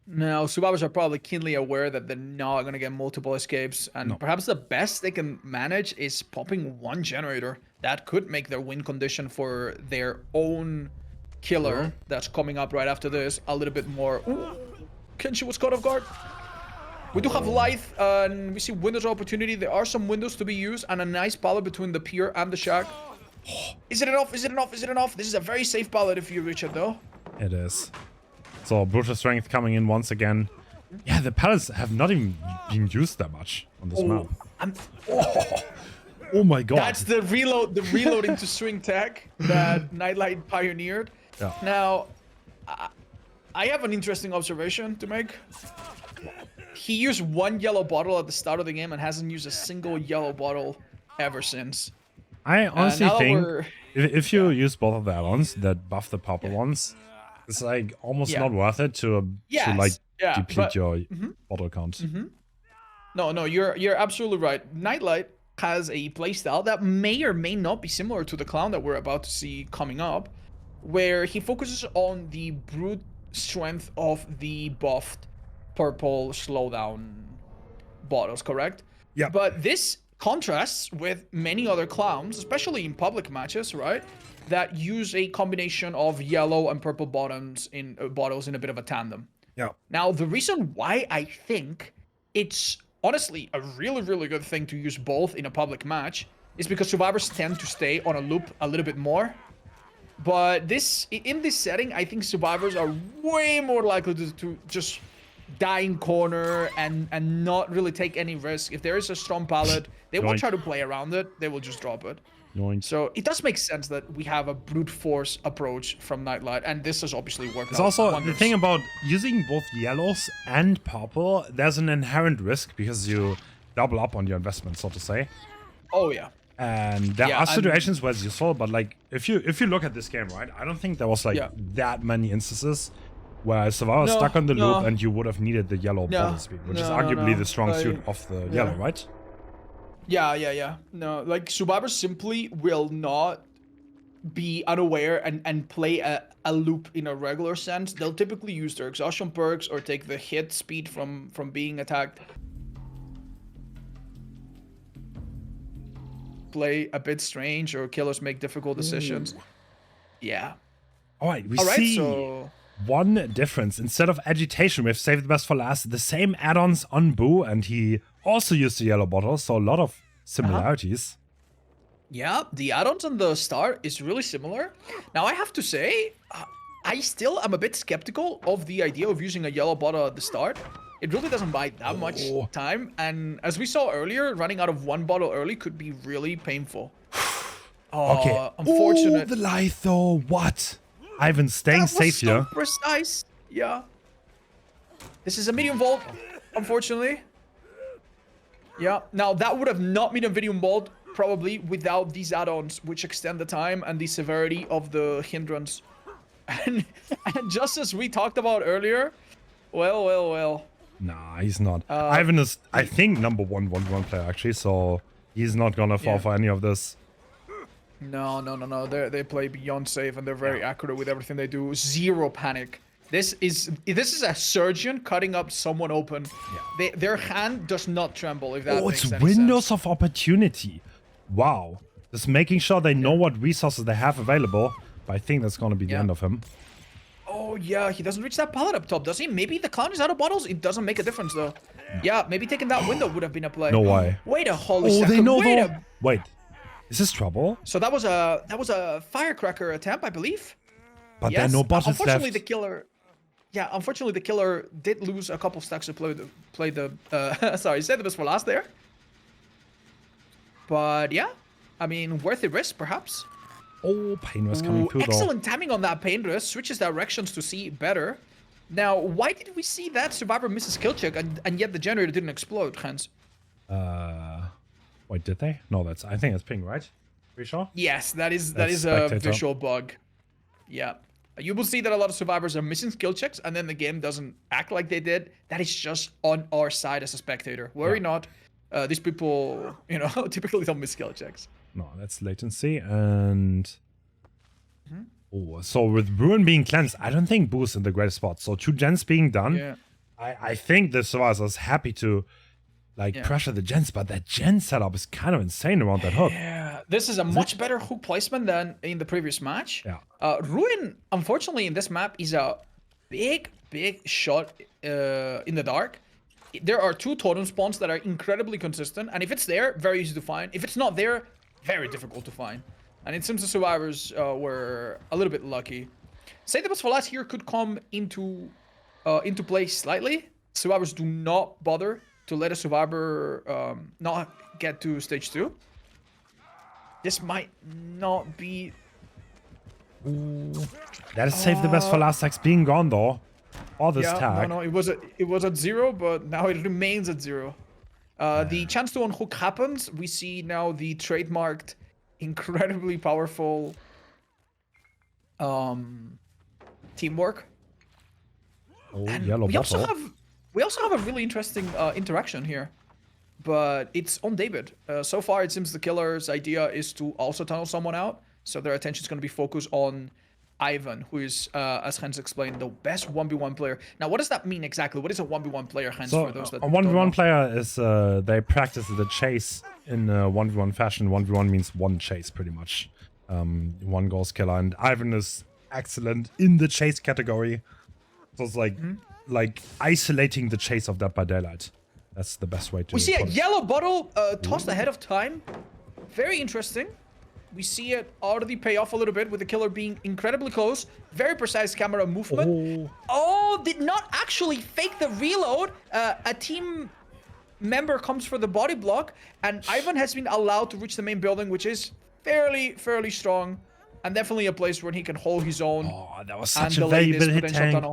C: Now, survivors are probably keenly aware that they're not going to get multiple escapes, and perhaps the best they can manage is popping 1 generator. That could make their win condition for their own killer that's coming up right after this a little bit more. Ooh, Kenshi was caught off guard. We do have Blight, and we see windows of opportunity. There are some windows to be used, and a nice pallet between the pier and the shack. Is it enough? Is it enough? Is it enough? This is a very safe pallet if you reach it, though.
A: It is. So, Brutal Strength coming in once again. Yeah, the pallets have not even been used that much on this map. Oh my god.
C: That's the reloading to swing tech that Nightlight pioneered. Yeah. Now, I have an interesting observation to make. He used 1 yellow bottle at the start of the game and hasn't used a single yellow bottle ever since.
A: I honestly think if you use both of the add-ons that buff the purple ones, it's like almost not worth it to deplete your bottle count. No, you're absolutely right. Nightlight has a playstyle that may or may not be similar to the clown that we're about to see coming up, where he focuses on the brute strength of the buffed purple slowdown bottles, correct? Yeah. But this contrasts with many other clowns, especially in public matches, right? That use a combination of yellow and purple bottles in a bit of a tandem. Yeah.
C: Now, the reason why I think it's honestly a really, really good thing to use both in a public match is because survivors tend to stay on a loop a little bit more. But in this setting, I think survivors are way more likely to just die in corner and not really take any risk. If there is a strong pallet, they won't try to play around it. They will just drop it. So it does make sense that we have a brute force approach from Nightlight, and this has obviously worked.
A: It's also the thing about using both yellows and purple. There's an inherent risk because you double up on your investment, so to say.
C: Oh yeah.
A: And there are situations where it's useful, but like if you look at this game, right, I don't think there was like that many instances where Survivor was stuck on the loop and you would have needed the yellow bottle speed, which is arguably the strong suit of the yellow, right?
C: Yeah. No, like Survivor simply will not be unaware and play a loop in a regular sense. They'll typically use their exhaustion perks or take the hit speed from being attacked. Play a bit strange, or killers make difficult decisions. Yeah.
A: All right, we see
C: so
A: one difference. Instead of agitation, we've saved the best for last. The same add-ons on Boo, and he also used the yellow bottle, so a lot of similarities.
C: Yeah, the add-ons on the start is really similar. Now, I have to say, I still am a bit skeptical of the idea of using a yellow bottle at the start. It really doesn't buy that much time, and as we saw earlier, running out of one bottle early could be really painful.
A: Okay.
C: Unfortunate.
A: Oh, the litho. What? Ivan staying safe
C: so
A: here.
C: Precise. Yeah. This is a medium vault, unfortunately. Yeah. Now, that would have not been a medium vault, probably, without these add-ons, which extend the time and the severity of the hindrance. And just as we talked about earlier, well.
A: Nah, he's not. Ivan is, I think, number one 1v1 player, actually, so he's not gonna fall for any of this.
C: No. They play beyond safe, and they're very accurate with everything they do. Zero panic. This is a surgeon cutting up someone open. Yeah. Their hand does not tremble, if that makes any sense.
A: Oh, it's windows of opportunity. Wow. Just making sure they know what resources they have available, but I think that's gonna be the end of him.
C: Oh, yeah, he doesn't reach that pallet up top, does he? Maybe the clown is out of bottles? It doesn't make a difference, though. Yeah, maybe taking that window would have been a play.
A: No way.
C: Wait a holy second.
A: They know Wait, is this trouble?
C: So that was a firecracker attempt, I believe.
A: But there are no bottles
C: unfortunately,
A: left.
C: the killer... Yeah, unfortunately, the killer did lose a couple stacks to play the sorry, save the best for last there. But yeah, I mean, worth the risk, perhaps.
A: Oh, Pain was coming through, though.
C: Excellent timing on that Pain Risk. Switches directions to see better. Now, why did we see that Survivor misses kill check and yet the generator didn't explode, Hans?
A: Wait, did they? No, I think that's Ping, right? Pretty sure?
C: Yes, that is a visual bug. Yeah. You will see that a lot of survivors are missing skill checks, and then the game doesn't act like they did. That is just on our side as a spectator. Worry not. These people, typically don't miss skill checks.
A: No, that's latency, and... Oh, so with Ruin being cleansed, I don't think Boo's in the greatest spot. So 2 gens being done, I think the survivor is happy to pressure the gens, but that gen setup is kind of insane around that hook.
C: Yeah, this is a much better hook placement than in the previous match.
A: Yeah.
C: Ruin, unfortunately, in this map is a big shot in the dark. There are 2 totem spawns that are incredibly consistent, and if it's there, very easy to find. If it's not there, very difficult to find. And it seems the survivors were a little bit lucky. Say the best for last here could come into play slightly. Survivors do not bother to let a survivor not get to stage 2. This might not be...
A: Ooh. That is save the best for last tags being gone, though. All this tag.
C: No, it was at 0, but now it remains at 0. The chance to unhook happens. We see now the trademarked, incredibly powerful teamwork.
A: Oh,
C: and
A: yellow bottle.
C: We also have a really interesting interaction here, but it's on David. So far, it seems the killer's idea is to also tunnel someone out, so their attention is going to be focused on Ivan, who is, as Hans explained, the best 1v1 player. Now, what does that mean exactly? What is a 1v1 player, Hans,
A: So
C: for those that
A: a 1v1 player is, they practice the chase in a 1v1 fashion. 1v1 means one chase, pretty much. One ghost killer, and Ivan is excellent in the chase category. So it's like like isolating the chase of Dead by Daylight. That's the best way to.
C: We see a
A: put it.
C: yellow bottle tossed ahead of time. Very interesting. We see it already pay off a little bit with the killer being incredibly close. Very precise camera movement. Oh, did not actually fake the reload. A team member comes for the body block, and Ivan has been allowed to reach the main building, which is fairly strong, and definitely a place where he can hold his own.
A: Oh, that was such a valuable hit tank.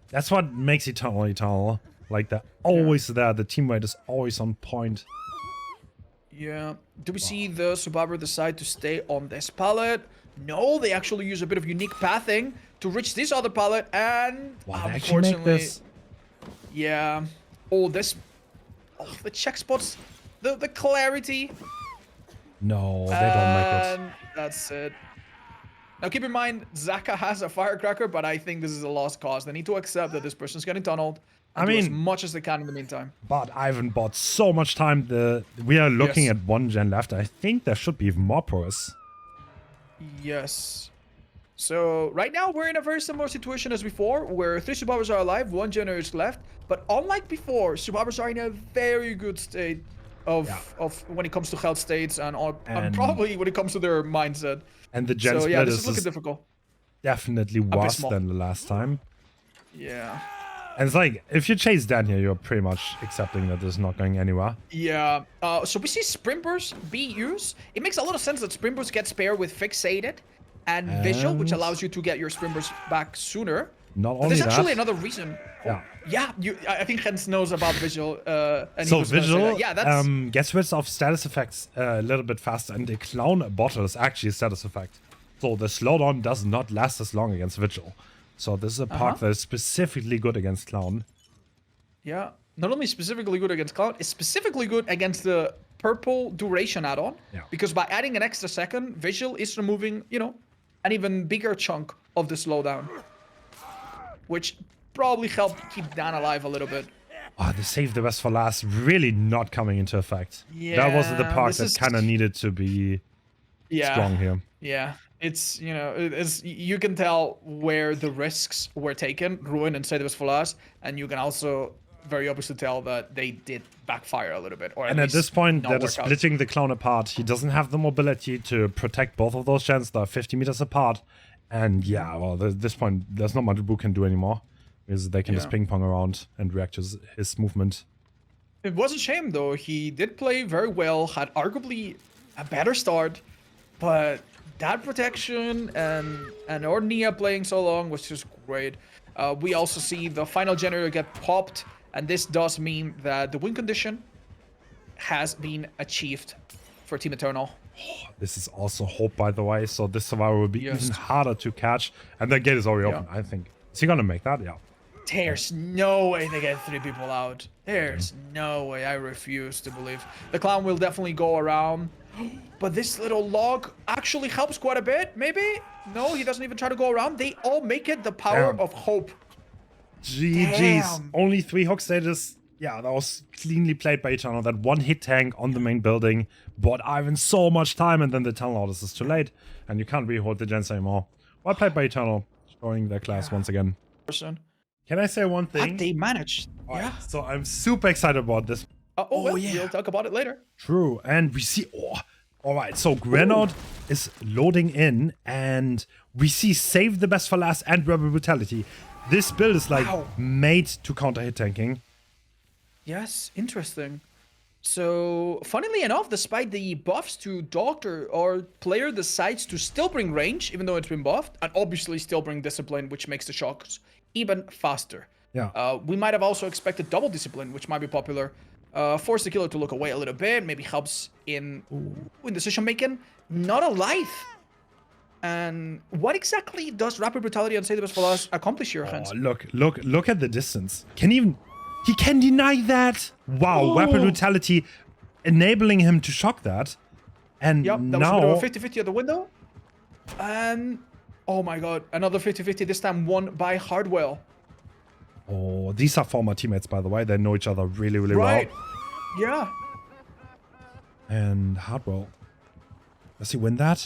A: That's what makes Eternal. Like they're always there. The team rate is always on point.
C: Yeah. Do we see the Survivor decide to stay on this pallet? No, they actually use a bit of unique pathing to reach this other pallet, and
A: wow, they actually make this.
C: Yeah. Oh, this. Oh, the check spots. The clarity.
A: No, they don't make it.
C: That's it. Now keep in mind, Zaka has a firecracker, but I think this is a lost cause. They need to accept that this person's getting tunneled. I mean, do as much as they can in the meantime.
A: But Ivan bought so much time. We are looking at 1 gen left. I think there should be even more progress.
C: Yes. So right now we're in a very similar situation as before, where 3 survivors are alive, 1 gen is left. But unlike before, survivors are in a very good state of when it comes to health states and probably when it comes to their mindset.
A: And the gen split
C: this is looking difficult.
A: Definitely worse than the last time.
C: Yeah.
A: And it's like, if you chase down here, you're pretty much accepting that this is not going anywhere.
C: Yeah. So we see Sprint Burst be used. It makes a lot of sense that Sprint Burst gets paired with Fixated and Visual, which allows you to get your Sprint Burst back sooner.
A: Not only
C: there's
A: that.
C: actually another reason.
A: Yeah.
C: Yeah, I think Jens knows about Visual. And
A: so Visual
C: that's...
A: gets rid of status effects a little bit faster, and the Clown bottle is actually a status effect. So the slowdown does not last as long against Vigil. So this is a part that is specifically good against Clown.
C: Yeah, not only specifically good against Clown, it's specifically good against the purple duration add-on.
A: Yeah.
C: Because by adding an extra second, Visual is removing, an even bigger chunk of the slowdown. Which probably helped keep Dan alive a little bit.
A: Oh, the save the best for last really not coming into effect.
C: Yeah,
A: that was the part that kind of needed to be strong here.
C: Yeah. It's, you can tell where the risks were taken, Ruin and Save the Best for Last, and you can also very obviously tell that they did backfire a little bit. Or
A: at this point, they're splitting the Clown apart. He doesn't have the mobility to protect both of those gens. They're 50 meters apart. And yeah, well, at this point, there's not much Boo can do anymore. Because they can just ping pong around and react to his movement.
C: It was a shame, though. He did play very well, had arguably a better start, but that protection and Ornia playing so long was just great. We also see the final generator get popped, and this does mean that the win condition has been achieved for Team Eternal.
A: This is also hope, by the way, so this survivor will be even harder to catch. And the gate is already open, I think. Is he gonna make that? Yeah.
C: There's no way they get 3 people out. There's no way. I refuse to believe. The Clown will definitely go around. But this little log actually helps quite a bit, maybe? No, he doesn't even try to go around. They all make it the power of hope.
A: GG's. Only 3 hook stages. Yeah, that was cleanly played by Eternal. That 1 hit tank on the main building bought Ivan so much time, and then the Tunnel Orders is too late. And you can't really hold the gens anymore. Well played by Eternal, showing their class once again. Can I say one thing?
C: But they managed.
A: Yeah. So I'm super excited about this.
C: We'll talk about it later.
A: True. And we see... all right, so Grenade is loading in, and we see Save the Best for Last and Rebel Brutality. This build is like made to counter hit tanking.
C: Yes, interesting. So, funnily enough, despite the buffs to Doctor, our player decides to still bring range, even though it's been buffed, and obviously still bring Discipline, which makes the shocks even faster.
A: Yeah.
C: We might have also expected double Discipline, which might be popular. Force the killer to look away a little bit, maybe helps in decision making. Not a life. And what exactly does Rapid Brutality and Save the Best for Last accomplish here, Hans?
A: Look at the distance. He can deny that. Wow, Rapid Brutality enabling him to shock that. And
C: that
A: now
C: was a bit of a 50-50 at the window. And oh my god, another 50-50, this time won by Hardwell.
A: Oh, these are former teammates, by the way. They know each other really, really well.
C: Yeah.
A: And Hardwell. Does he win that?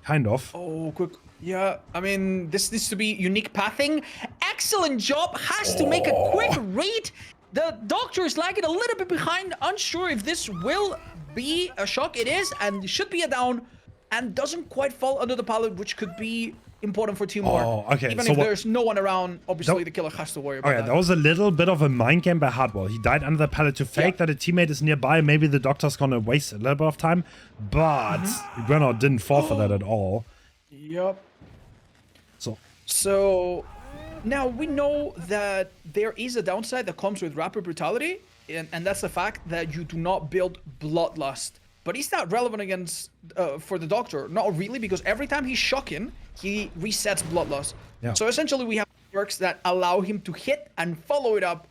A: Kind of.
C: Oh, quick. Yeah, I mean, this needs to be unique pathing. excellent job. Has to make a quick read. The doctor is lagging a little bit behind. Unsure if this will be a shock. It is, and should be a down. And doesn't quite fall under the pallet, which could be important for teamwork.
A: Oh, okay.
C: Even
A: So
C: if
A: what-
C: there's no one around, obviously the killer has to worry about
A: Okay,
C: that.
A: that was a little bit of a mind game by Hardwell. He died under the pallet to fake that a teammate is nearby. Maybe the doctor's gonna waste a little bit of time, but Grenard didn't fall for that at all.
C: Yep.
A: So,
C: Now we know that there is a downside that comes with rapid brutality, and that's the fact that you do not build bloodlust. But is that relevant against for the doctor? Not really, because every time he's shocking, he resets bloodlust.
A: Yeah.
C: So essentially, we have perks that allow him to hit and follow it up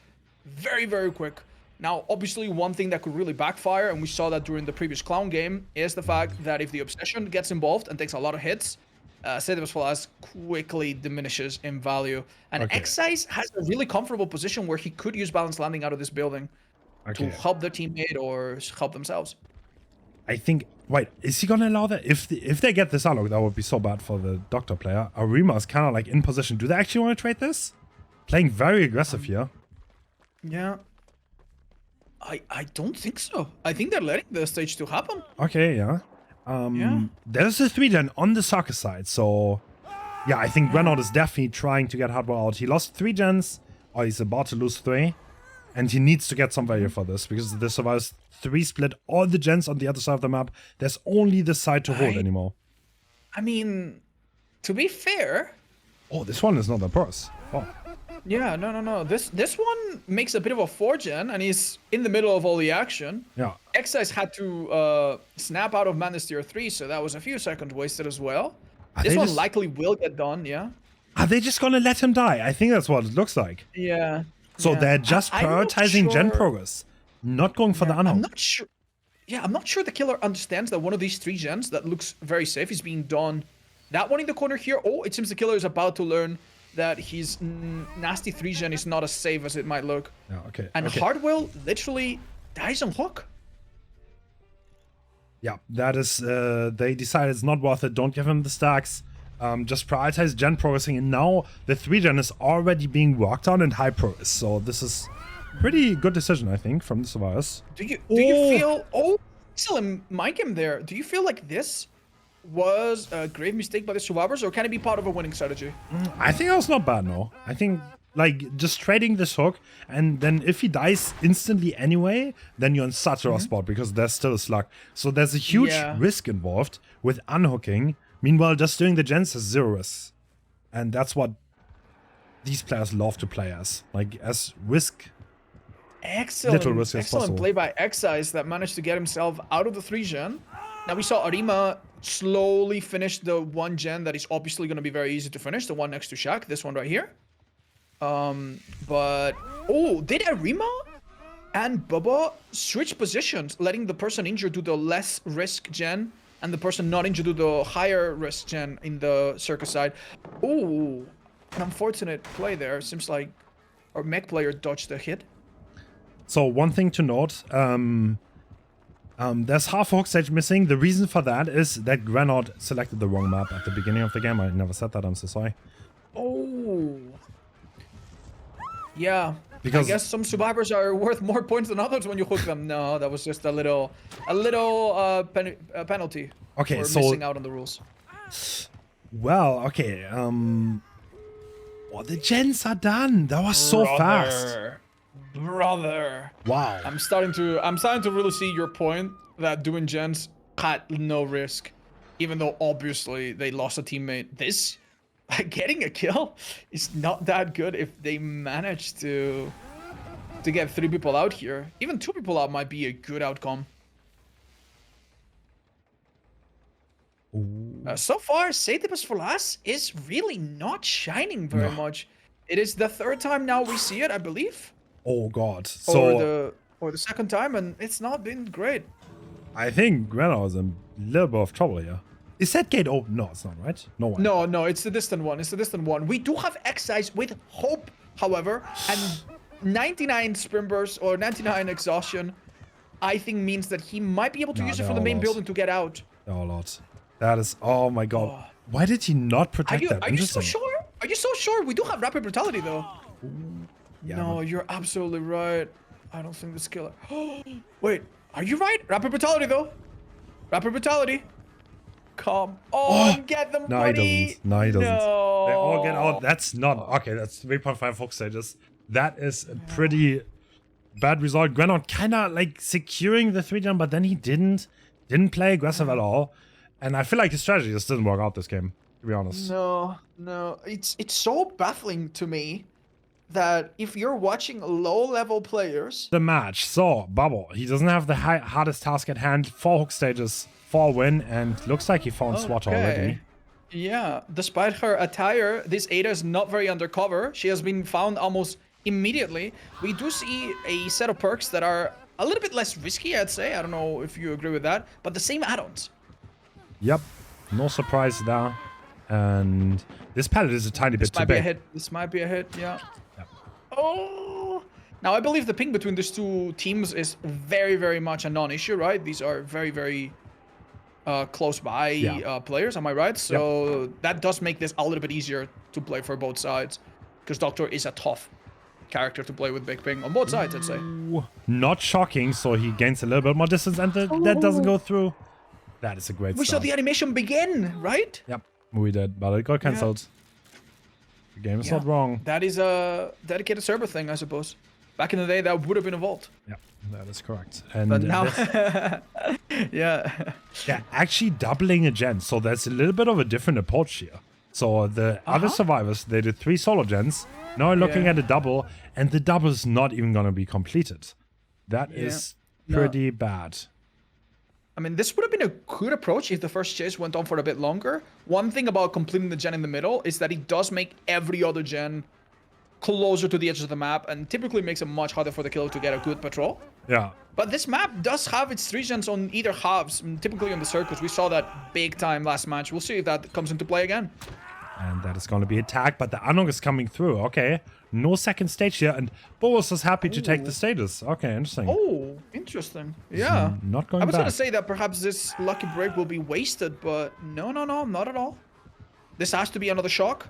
C: very, very quick. Now, obviously, one thing that could really backfire, and we saw that during the previous clown game, is the fact that if the obsession gets involved and takes a lot of hits, Sedibus Falas quickly diminishes in value. And
A: Okay.
C: Excise has a really comfortable position where he could use balance landing out of this building to
A: okay.
C: help their teammate or help themselves.
A: I think. Wait, is he gonna allow that? If they get this unlock, that would be so bad for the doctor player. Arima is kind of like in position. Do they actually want to trade this? Playing very aggressive here.
C: Yeah. I don't think so. I think they're letting the stage 2 happen.
A: Okay, yeah.
C: Yeah.
A: There's a 3-gen on the soccer side, so yeah, I think Renault is definitely trying to get Hardwell out. He lost 3 gens, or he's about to lose 3, and he needs to get some value for this because the survivors 3 split all the gens on the other side of the map. There's only this side to hold anymore.
C: I mean, to be fair,
A: Oh, this one is not that porous. Oh.
C: yeah, no. This one makes a bit of a 4-gen, and he's in the middle of all the action.
A: Yeah.
C: Excise had to snap out of Madness Tier 3, so that was a few seconds wasted as well. This
A: they
C: one
A: just-
C: likely will get done, yeah.
A: Are they just gonna let him die? I think that's what it looks like.
C: Yeah.
A: So
C: yeah.
A: they're just
C: I'm not
A: prioritizing gen
C: sure-
A: progress, not going for the
C: I'm
A: unhook.
C: not sure. Yeah, I'm not sure the killer understands that one of these 3 gens that looks very safe is being done. That one in the corner here. Oh, it seems the killer is about to learn that his nasty 3-gen is not as safe as it might look.
A: Yeah, okay.
C: And
A: okay.
C: Hardwell literally dies on hook.
A: Yeah, that is, they decided it's not worth it. Don't give him the stacks. Just prioritize gen progressing. And now the 3-gen is already being worked on in high progress. So this is pretty good decision, I think, from the survivors.
C: Do you feel... Oh, excellent mind game there. Do you feel like this was a grave mistake by the survivors, or can it be part of a winning strategy?
A: I think that was not bad, no. I think, like, just trading this hook, and then if he dies instantly anyway, then you're in such a rough spot because there's still a slug. So there's a huge risk involved with unhooking. Meanwhile, just doing the gens is 0 risk. And that's what these players love to play as. Like, as risk.
C: Excellent,
A: Little risk as
C: excellent
A: possible.
C: play by Excise that managed to get himself out of the 3-gen. Now we saw Arima slowly finish the 1-gen that is obviously going to be very easy to finish, the one next to Shaq, this one right here. But oh, did Arima and Bubba switch positions, letting the person injured do the less risk gen and the person not injured do the higher risk gen in the circus side? Oh, an unfortunate play there. Seems like our mech player dodged a hit.
A: So one thing to note, there's half a hook stage missing. The reason for that is that Granod selected the wrong map at the beginning of the game. I never said that, I'm so sorry.
C: Oh. Yeah.
A: Because-
C: I guess some survivors are worth more points than others when you hook them. No, that was just a little penalty
A: Okay,
C: for
A: so-
C: missing out on the rules.
A: Well, okay, well, the gens are done. That was so fast.
C: Brother.
A: Wow.
C: I'm starting to really see your point that doing gens had no risk, even though obviously they lost a teammate. This getting a kill is not that good if they manage to get 3 people out here. Even 2 people out might be a good outcome. So far, Sedibus Falas is really not shining very much. It is the 3rd time now we see it, I believe.
A: Oh god. So
C: Or the 2nd time, and it's not been great.
A: I think Granod is in a little bit of trouble here. Is that gate open? No, it's not, right? No one.
C: No, it's the distant one. It's the distant one. We do have Excise with hope, however, and 99 sprint burst or 99 exhaustion, I think means that he might be able to use it
A: they're
C: for the
A: all
C: main
A: lost.
C: building to get out.
A: Oh lord. That is, oh my god. Why did he not protect that?
C: Are you so
A: Interesting.
C: sure? Are you so sure? We do have rapid brutality though.
A: Yeah,
C: No,
A: but-
C: you're absolutely right. I don't think this killer. Wait, are you right? Rapid brutality though. Rapid brutality. Come on, get them,
A: No, he
C: buddy.
A: doesn't. No, he doesn't.
C: No.
A: They all get out. That's not okay. That's 3.5 hook stages. That is a pretty bad result. Grenard kind of like securing the 3 jump, but then he didn't play aggressive at all. And I feel like his strategy just didn't work out this game, to be honest.
C: No. It's so baffling to me that if you're watching low-level players.
A: The match. So, Bubble, he doesn't have the hardest task at hand. 4 hook stages, 4 win, and looks like he found SWAT already.
C: Yeah, despite her attire, this Ada is not very undercover. She has been found almost immediately. We do see a set of perks that are a little bit less risky, I'd say. I don't know if you agree with that, but the same add-ons.
A: Yep, no surprise there. And this pallet is a tiny bit too big.
C: This might be a hit, yeah.
A: Yep.
C: Oh! Now, I believe the ping between these two teams is very, very much a non-issue, right? These are very, very close by players, am I right? So that does make this a little bit easier to play for both sides. Because Doctor is a tough character to play with big ping on both sides, I'd say.
A: Ooh, not shocking, so he gains a little bit more distance, and that doesn't go through. That is a great
C: We saw
A: start.
C: the animation begin, right?
A: Yep, we did, but it got cancelled. The game is not wrong.
C: That is a dedicated server thing, I suppose. Back in the day, that would have been a vault.
A: Yeah, that is correct. And
C: But now,
A: they're actually doubling a gen, so that's a little bit of a different approach here. So the other survivors, they did 3 solo gens. Now we're looking at a double, and the double is not even going to be completed. That is pretty bad.
C: I mean, this would have been a good approach if the first chase went on for a bit longer. One thing about completing the gen in the middle is that it does make every other gen closer to the edges of the map, and typically makes it much harder for the killer to get a good patrol.
A: Yeah.
C: But this map does have its 3 gens on either halves, typically on the circles. We saw that big time last match. We'll see if that comes into play again.
A: And that is going to be attacked, but the Anong is coming through. Okay. No second stage here, and Boas is happy to take the status. Okay, interesting.
C: Oh, interesting. Yeah.
A: Not going
C: I was
A: back.
C: going to say that perhaps this lucky break will be wasted, but no, not at all. This has to be another shock.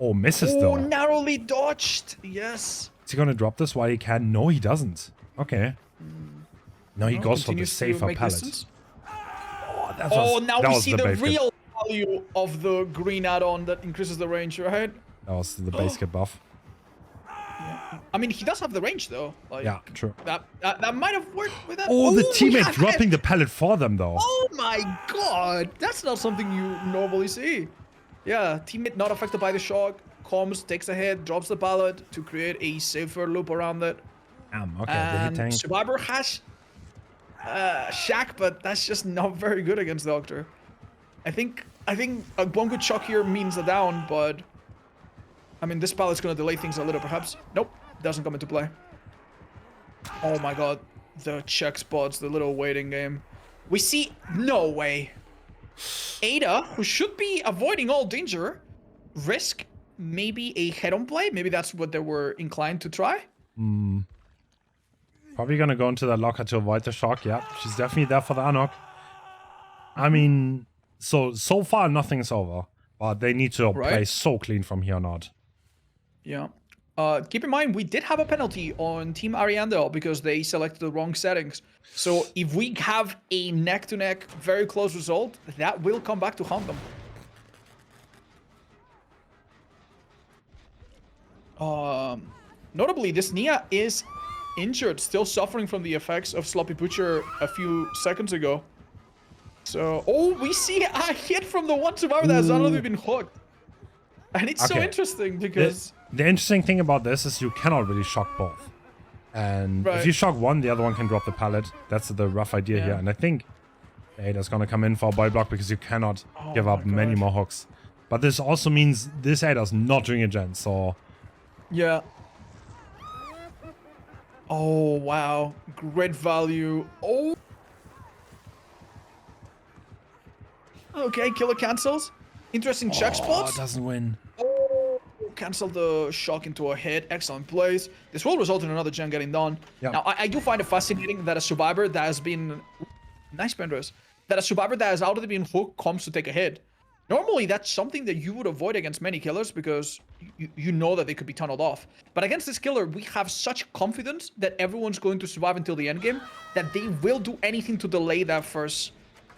A: Oh, misses
C: Oh,
A: though.
C: narrowly dodged. Yes.
A: Is he going to drop this while he can? No, he doesn't. Okay. No, he goes for the
C: Continues to
A: safer
C: make
A: pallet.
C: distance.
A: Oh,
C: Now
A: that
C: we
A: was
C: see the
A: bait kit.
C: real value of the green add-on that increases the range, right?
A: That was the base kit buff.
C: I mean, he does have the range though. Like,
A: Yeah, true.
C: That might have worked with that.
A: Oh, the
C: we
A: teammate
C: have
A: dropping
C: it.
A: the pallet for them though.
C: Oh my god, that's not something you normally see. Yeah, teammate not affected by the shock. Comes, takes a hit, drops the pallet to create a safer loop around it.
A: Okay, the hit
C: And
A: tank.
C: Survivor has Shack, but that's just not very good against Doctor. I think one good shock here means a down, but I mean this pallet's gonna delay things a little, perhaps. Nope, doesn't come into play. Oh my god, the check spots, the little waiting game. We see no way. Ada, who should be avoiding all danger, risk maybe a head-on play. Maybe that's what they were inclined to try.
A: Probably gonna go into that locker to avoid the shock. Yeah, she's definitely there for the unlock. I mean, so far nothing's over, but they need to play so clean from here on out.
C: Yeah. Keep in mind, we did have a penalty on Team Ariandel because they selected the wrong settings. So if we have a neck-to-neck, very close result, that will come back to haunt them. Notably, this Nia is injured, still suffering from the effects of Sloppy Butcher a few seconds ago. So, oh, we see a hit from the one survivor that has already been hooked. And it's so interesting because...
A: The interesting thing about this is you cannot really shock both. And if you shock one, the other one can drop the pallet. That's the rough idea here. And I think Ada's gonna come in for a body block because you cannot give up many more hooks. But this also means this Ada's not doing a gen, so...
C: Yeah. Oh, wow. Great value. Oh. Okay, killer cancels. Interesting check spots.
A: doesn't win.
C: Oh, cancel the shock into a hit. Excellent plays. This will result in another gen getting done.
A: Yep.
C: Now, I do find it fascinating that a survivor that has been... Nice, Pendress. That a survivor that has already been hooked comes to take a hit. Normally, that's something that you would avoid against many killers because you know that they could be tunneled off. But against this killer, we have such confidence that everyone's going to survive until the end game that they will do anything to delay that first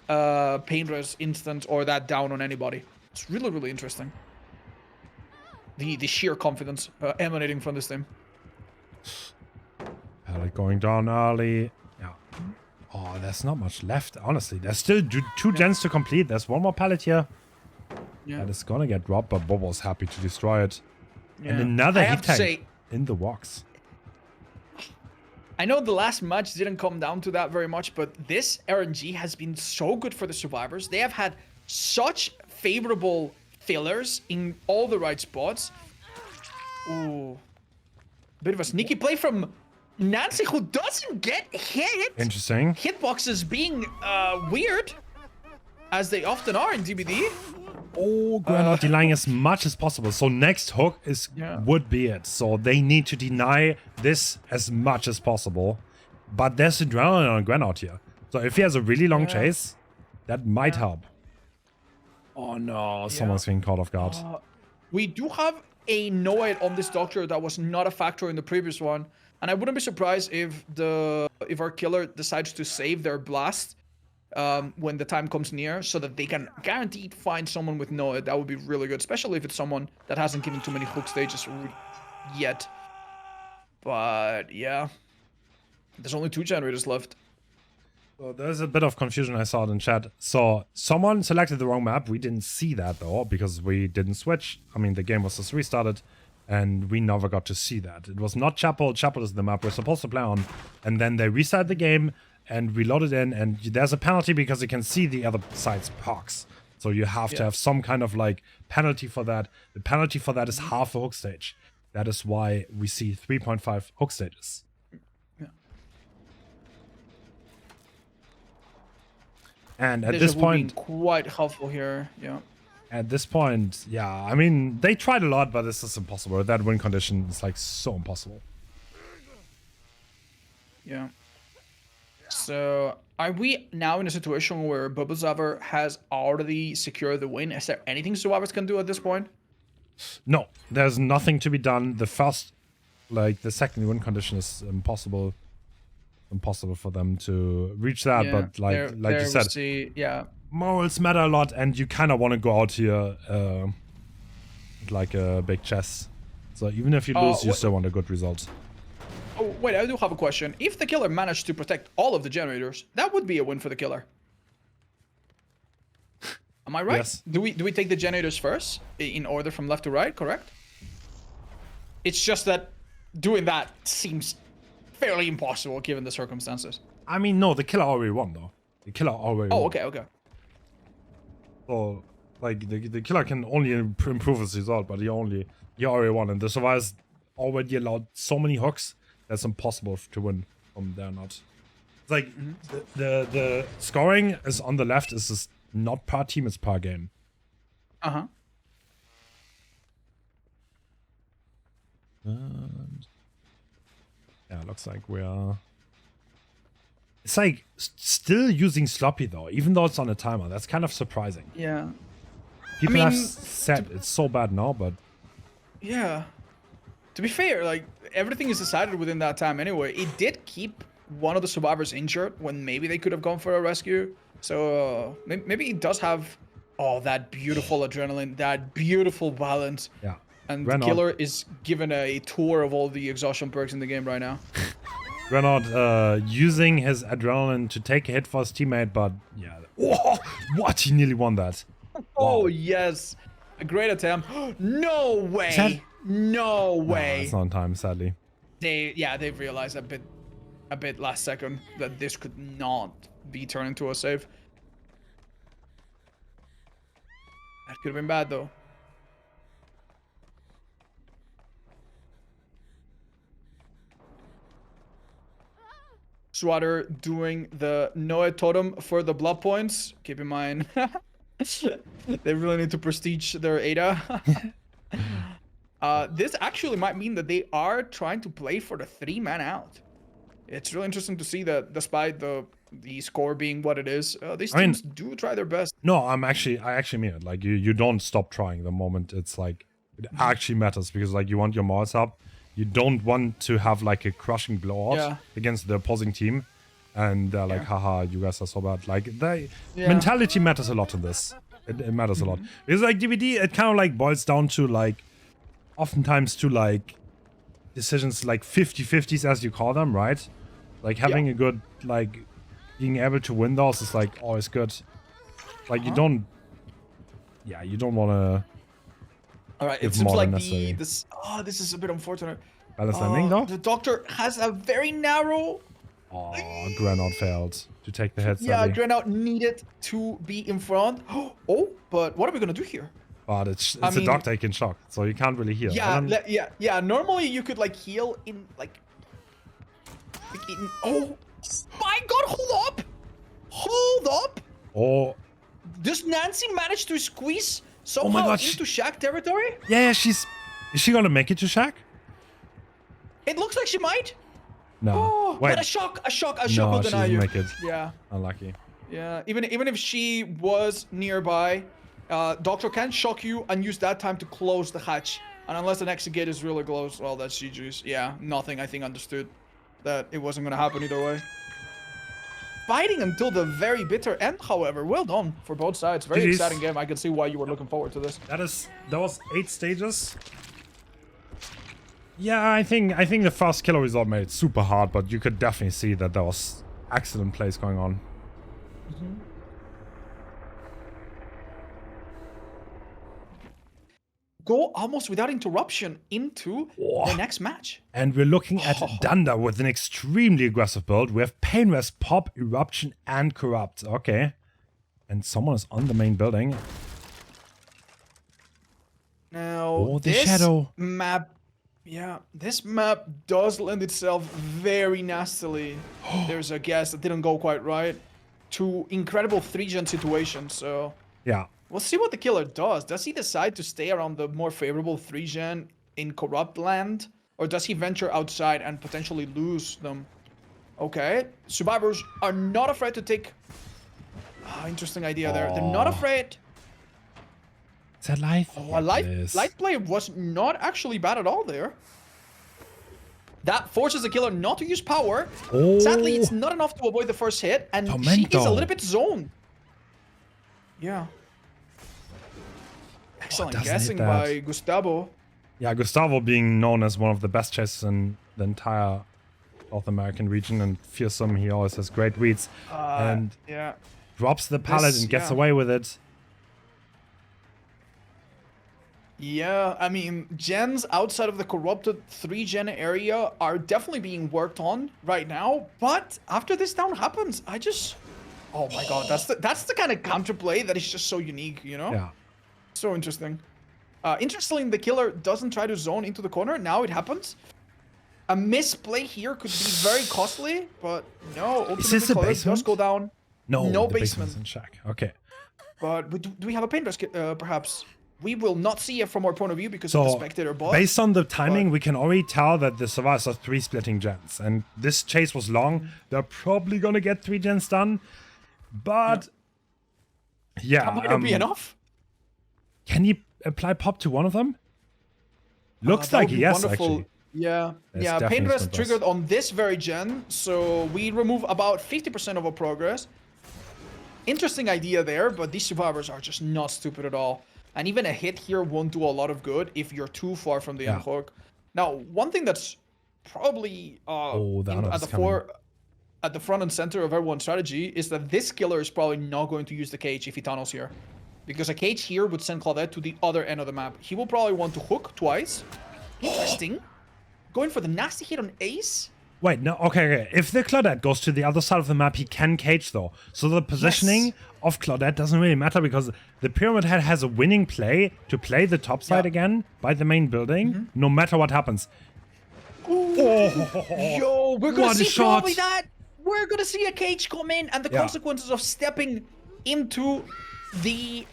C: Painter's instant or that down on anybody. It's really, really interesting. The sheer confidence emanating from this team.
A: Pallet going down early. Yeah. Oh, there's not much left, honestly. There's still two gens to complete. There's one more pallet here.
C: Yeah.
A: That is gonna get dropped, but Bobo's happy to destroy it.
C: Yeah.
A: And another
C: I
A: hit
C: have to
A: tank
C: say,
A: in the walks.
C: I know the last match didn't come down to that very much, but this RNG has been so good for the survivors. They have had such favorable fillers in all the right spots. Ooh. Bit of a sneaky play from Nancy, who doesn't get hit.
A: Interesting.
C: Hitboxes being weird, as they often are in DBD.
A: Oh, Granite denying as much as possible. So next hook would be it. So they need to deny this as much as possible. But there's adrenaline on Granite here. So if he has a really long chase, that might help. Oh no, someone's getting caught off guard.
C: We do have a Noid on this Doctor that was not a factor in the previous one. And I wouldn't be surprised if our killer decides to save their blast when the time comes near, so that they can guaranteed find someone with Noid. That would be really good, especially if it's someone that hasn't given too many hook stages yet. But yeah, there's only 2 generators left.
A: So there's a bit of confusion I saw it in chat. So someone selected the wrong map. We didn't see that though, because we didn't switch. I mean, the game was just restarted and we never got to see that. It was not Chapel. Chapel is the map we're supposed to play on. And then they restarted the game and we loaded in, and there's a penalty because you can see the other side's parks. So you have to have some kind of like penalty for that. The penalty for that is half a hook stage. That is why we see 3.5 hook stages. And at this point,
C: quite helpful here. Yeah.
A: At this point, yeah, I mean, they tried a lot, but this is impossible. That win condition is like so impossible.
C: Yeah. So, are we now in a situation where Bubble Survivor has already secured the win? Is there anything survivors can do at this point?
A: No, there's nothing to be done. The second win condition is impossible for them to reach that. But like you said, morals matter a lot, and you kind of want to go out here like a big chess. So even if you lose, you still want a good result.
C: Oh, wait, I do have a question. If the killer managed to protect all of the generators, that would be a win for the killer. Am I right?
A: Yes.
C: Do we take the generators first in order from left to right, correct? It's just that doing that seems fairly impossible given the circumstances.
A: I mean, no, the killer already won though. The killer already won.
C: Oh, okay.
A: So, like, the killer can only improve his result, but he already won, and the survivors already allowed so many hooks that's impossible to win from there. Not. It's like the scoring is on the left. Is just not per team; it's per game.
C: Uh-huh.
A: And yeah, looks like we are. It's like still using sloppy though, even though it's on a timer. That's kind of surprising.
C: Yeah.
A: People have said it's so bad now, but
C: yeah. To be fair, like everything is decided within that time anyway. It did keep one of the survivors injured when maybe they could have gone for a rescue. So maybe it does have that beautiful adrenaline, that beautiful balance.
A: Yeah.
C: And the killer is given a tour of all the exhaustion perks in the game right now.
A: Renaud using his adrenaline to take a hit for his teammate, but yeah. Oh, what? He nearly won that.
C: Oh, yes. A great attempt. No way. No way.
A: No, it's not on time, sadly.
C: They've realized a bit last second that this could not be turned into a save. That could have been bad, though. Swatter doing the Noah totem for the blood points. Keep in mind, they really need to prestige their Ada. This actually might mean that they are trying to play for the 3-man out. It's really interesting to see that despite the the score being what it is. These
A: I mean-
C: teams do try their best.
A: No, I actually mean it. Like you don't stop trying the moment it's like it actually matters, because like you want your Mars up. You don't want to have like a crushing blowout
C: Yeah.
A: against the opposing team, and they're like, haha, you guys are so bad. Like
C: Yeah.
A: mentality matters a lot in this. It matters a lot. Because like DVD, it kind of like boils down to like oftentimes to like decisions like 50-50s, as you call them, right? Like having a good, like being able to win those is like always good. Like you don't want to
C: All right,
A: Give
C: it seems
A: more
C: like
A: than necessary.
C: this is a bit unfortunate.
A: balance landing though.
C: The doctor has a very narrow.
A: Oh, Granite failed to take the hit.
C: Yeah,
A: sadly.
C: Granite needed to be in front. Oh, but what are we gonna do here?
A: But it's
C: I
A: a
C: mean-
A: dog taking shock, so you can't really heal.
C: Yeah,
A: And then-
C: yeah. Normally you could like heal in like. Oh my God! Hold up!
A: Oh,
C: Does Nancy manage to squeeze somehow
A: gosh.
C: into Shaq territory?
A: yeah, is she gonna make it to Shaq?
C: It looks like she might.
A: No.
C: Oh,
A: Wait.
C: but a shock
A: No,
C: will
A: she
C: deny
A: doesn't
C: you.
A: make it.
C: Yeah,
A: Unlucky.
C: yeah. Even if she was nearby, Doctor can shock you and use that time to close the hatch. And unless the next gate is really close, well, that's GG's. Yeah, nothing. I think understood that it wasn't gonna happen either way. Fighting until the very bitter end, however. Well done for both sides. Very
A: GG's.
C: exciting game. I can see why you were looking forward to this.
A: That was 8 stages. Yeah, I think the first killer resort made it super hard, but you could definitely see that there was excellent plays going on.
C: Go almost without interruption into the next match.
A: And we're looking at Dunder with an extremely aggressive build. We have Pain Rest, Pop, Eruption, and Corrupt. Okay. And someone is on the main building.
C: Now,
A: Oh, the
C: this
A: shadow.
C: map, yeah, this map does lend itself very nastily. There's a guess that didn't go quite right to incredible 3-gen situations. So
A: Yeah.
C: we'll see what the killer does. Does he decide to stay around the more favorable 3-gen in corrupt land, or does he venture outside and potentially lose them? Okay, survivors are not afraid to take. Interesting idea there. They're not
A: Oh.
C: afraid.
A: Is that life?
C: Oh, a light play was not actually bad at all there. That forces the killer not to use power.
A: Oh.
C: Sadly, it's not enough to avoid the first hit, and she is a
A: Tormento.
C: little bit zoned. Yeah. Excellent
A: doesn't hit
C: guessing
A: that.
C: by Gustavo.
A: Yeah, Gustavo being known as one of the best chasers in the entire North American region, and fearsome, he always has great reads. And
C: Yeah.
A: drops the pallet and gets
C: yeah.
A: away with it.
C: Yeah, I mean, gens outside of the corrupted 3-gen area are definitely being worked on right now. But after this down happens, oh my God, that's the kind of counterplay that is just so unique, you know?
A: Yeah.
C: So interesting. Interestingly, the killer doesn't try to zone into the corner. Now it happens. A misplay here could be very costly, but no.
A: Is this
C: ultimately
A: the
C: Colette does
A: basement?
C: go down.
A: No,
C: No
A: the
C: basement.
A: basement's in Shaq. Okay.
C: But do we have a paint brush, perhaps? We will not see it from our point of view because of the
A: So,
C: spectator bot.
A: based on the timing, we can already tell that the survivors are 3 splitting gens. And this chase was long. They're probably going to get 3 gens done. But, yeah.
C: Might it be enough?
A: Can he apply pop to one of them? Looks
C: That
A: like
C: would be
A: yes,
C: wonderful.
A: actually.
C: Yeah,
A: That's
C: yeah.
A: definitely
C: Pain rest
A: Sprint
C: triggered on this very gen, so we remove about 50% of our progress. Interesting idea there, but these survivors are just not stupid at all. And even a hit here won't do a lot of good if you're too far from the
A: Yeah.
C: end hook. Now, one thing that's probably
A: the
C: at
A: Anna's
C: the front and center of everyone's strategy is that this killer is probably not going to use the cage if he tunnels here. Because a cage here would send Claudette to the other end of the map. He will probably want to hook twice. Interesting. Going for the nasty hit on Ace.
A: Wait, no, okay. If the Claudette goes to the other side of the map, he can cage though. So the positioning
C: Yes.
A: of Claudette doesn't really matter because the Pyramid Head has a winning play to play the top side
C: Yeah.
A: again by the main building, no matter what happens.
C: Yo, we're gonna
A: What a
C: see probably
A: shot.
C: that. We're gonna see a cage come in, and the
A: Yeah.
C: consequences of stepping into the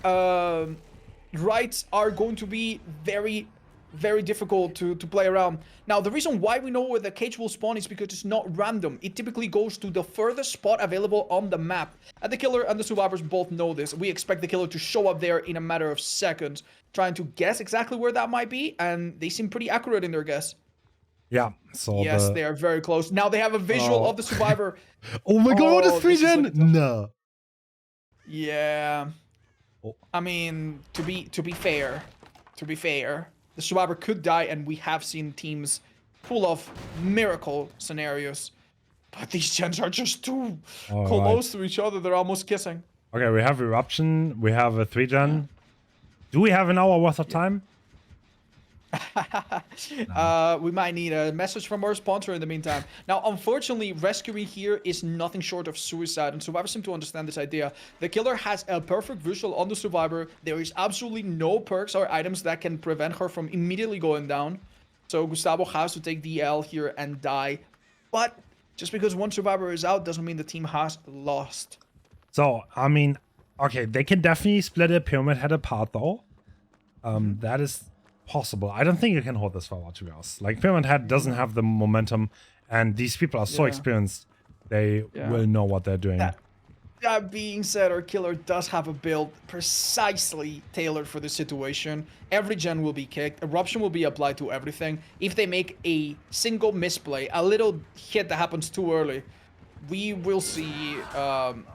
C: rights are going to be very very difficult to play around. Now, the reason why we know where the cage will spawn is because it's not random. It typically goes to the furthest spot available on the map. And the killer and the survivors both know this. We expect the killer to show up there in a matter of seconds, trying to guess exactly where that might be, and they seem pretty accurate in their guess.
A: Yeah, so
C: yes, they are very close. Now they have a visual of the survivor.
A: Oh my god, what is 3 gen? No.
C: Yeah.
A: Oh.
C: I mean, to be fair, the survivor could die, and we have seen teams pull off miracle scenarios. But these gens are just too close to each other. They're almost kissing.
A: Okay, we have Eruption. We have a 3 gen. Do we have an hour worth of time?
C: We might need a message from our sponsor in the meantime. Now, unfortunately, rescuing here is nothing short of suicide, and survivors seem to understand this idea. The killer has a perfect visual on the survivor. There is absolutely no perks or items that can prevent her from immediately going down. So Gustavo has to take the L here and die. But just because one survivor is out doesn't mean the team has lost.
A: So, I mean, okay, they can definitely split a pyramid head apart, though. That is possible. I don't think you can hold this for to be honest. Like, Pyramid Head doesn't have the momentum, and these people are so experienced, they will know what they're doing.
C: That being said, our killer does have a build precisely tailored for the situation. Every gen will be kicked. Eruption will be applied to everything. If they make a single misplay, a little hit that happens too early, we will see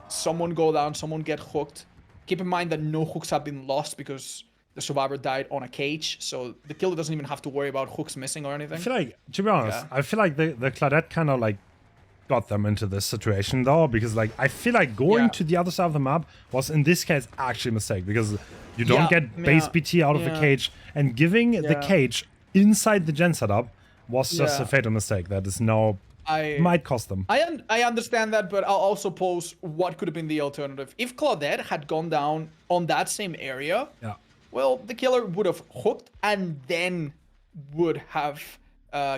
C: someone go down, someone get hooked. Keep in mind that no hooks have been lost because the survivor died on a cage, so the killer doesn't even have to worry about hooks missing or anything.
A: I feel like, to be honest, I feel like the Claudette kind of like got them into this situation though, because like I feel like going to the other side of the map was in this case actually a mistake, because you don't get base BT out of the cage, and giving the cage inside the gen setup was just a fatal mistake that is now might cost them.
C: I understand that, but I'll also pose what could have been the alternative. If Claudette had gone down on that same area, well, the killer would have hooked and then would have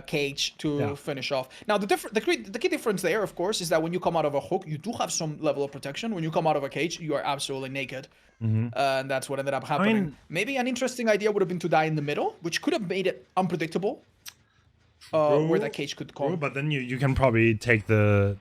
C: cage to finish off. Now, the key difference there, of course, is that when you come out of a hook, you do have some level of protection. When you come out of a cage, you are absolutely naked. And that's what ended up happening. I mean, maybe an interesting idea would have been to die in the middle, which could have made it unpredictable where that cage could come.
A: But then you can probably take the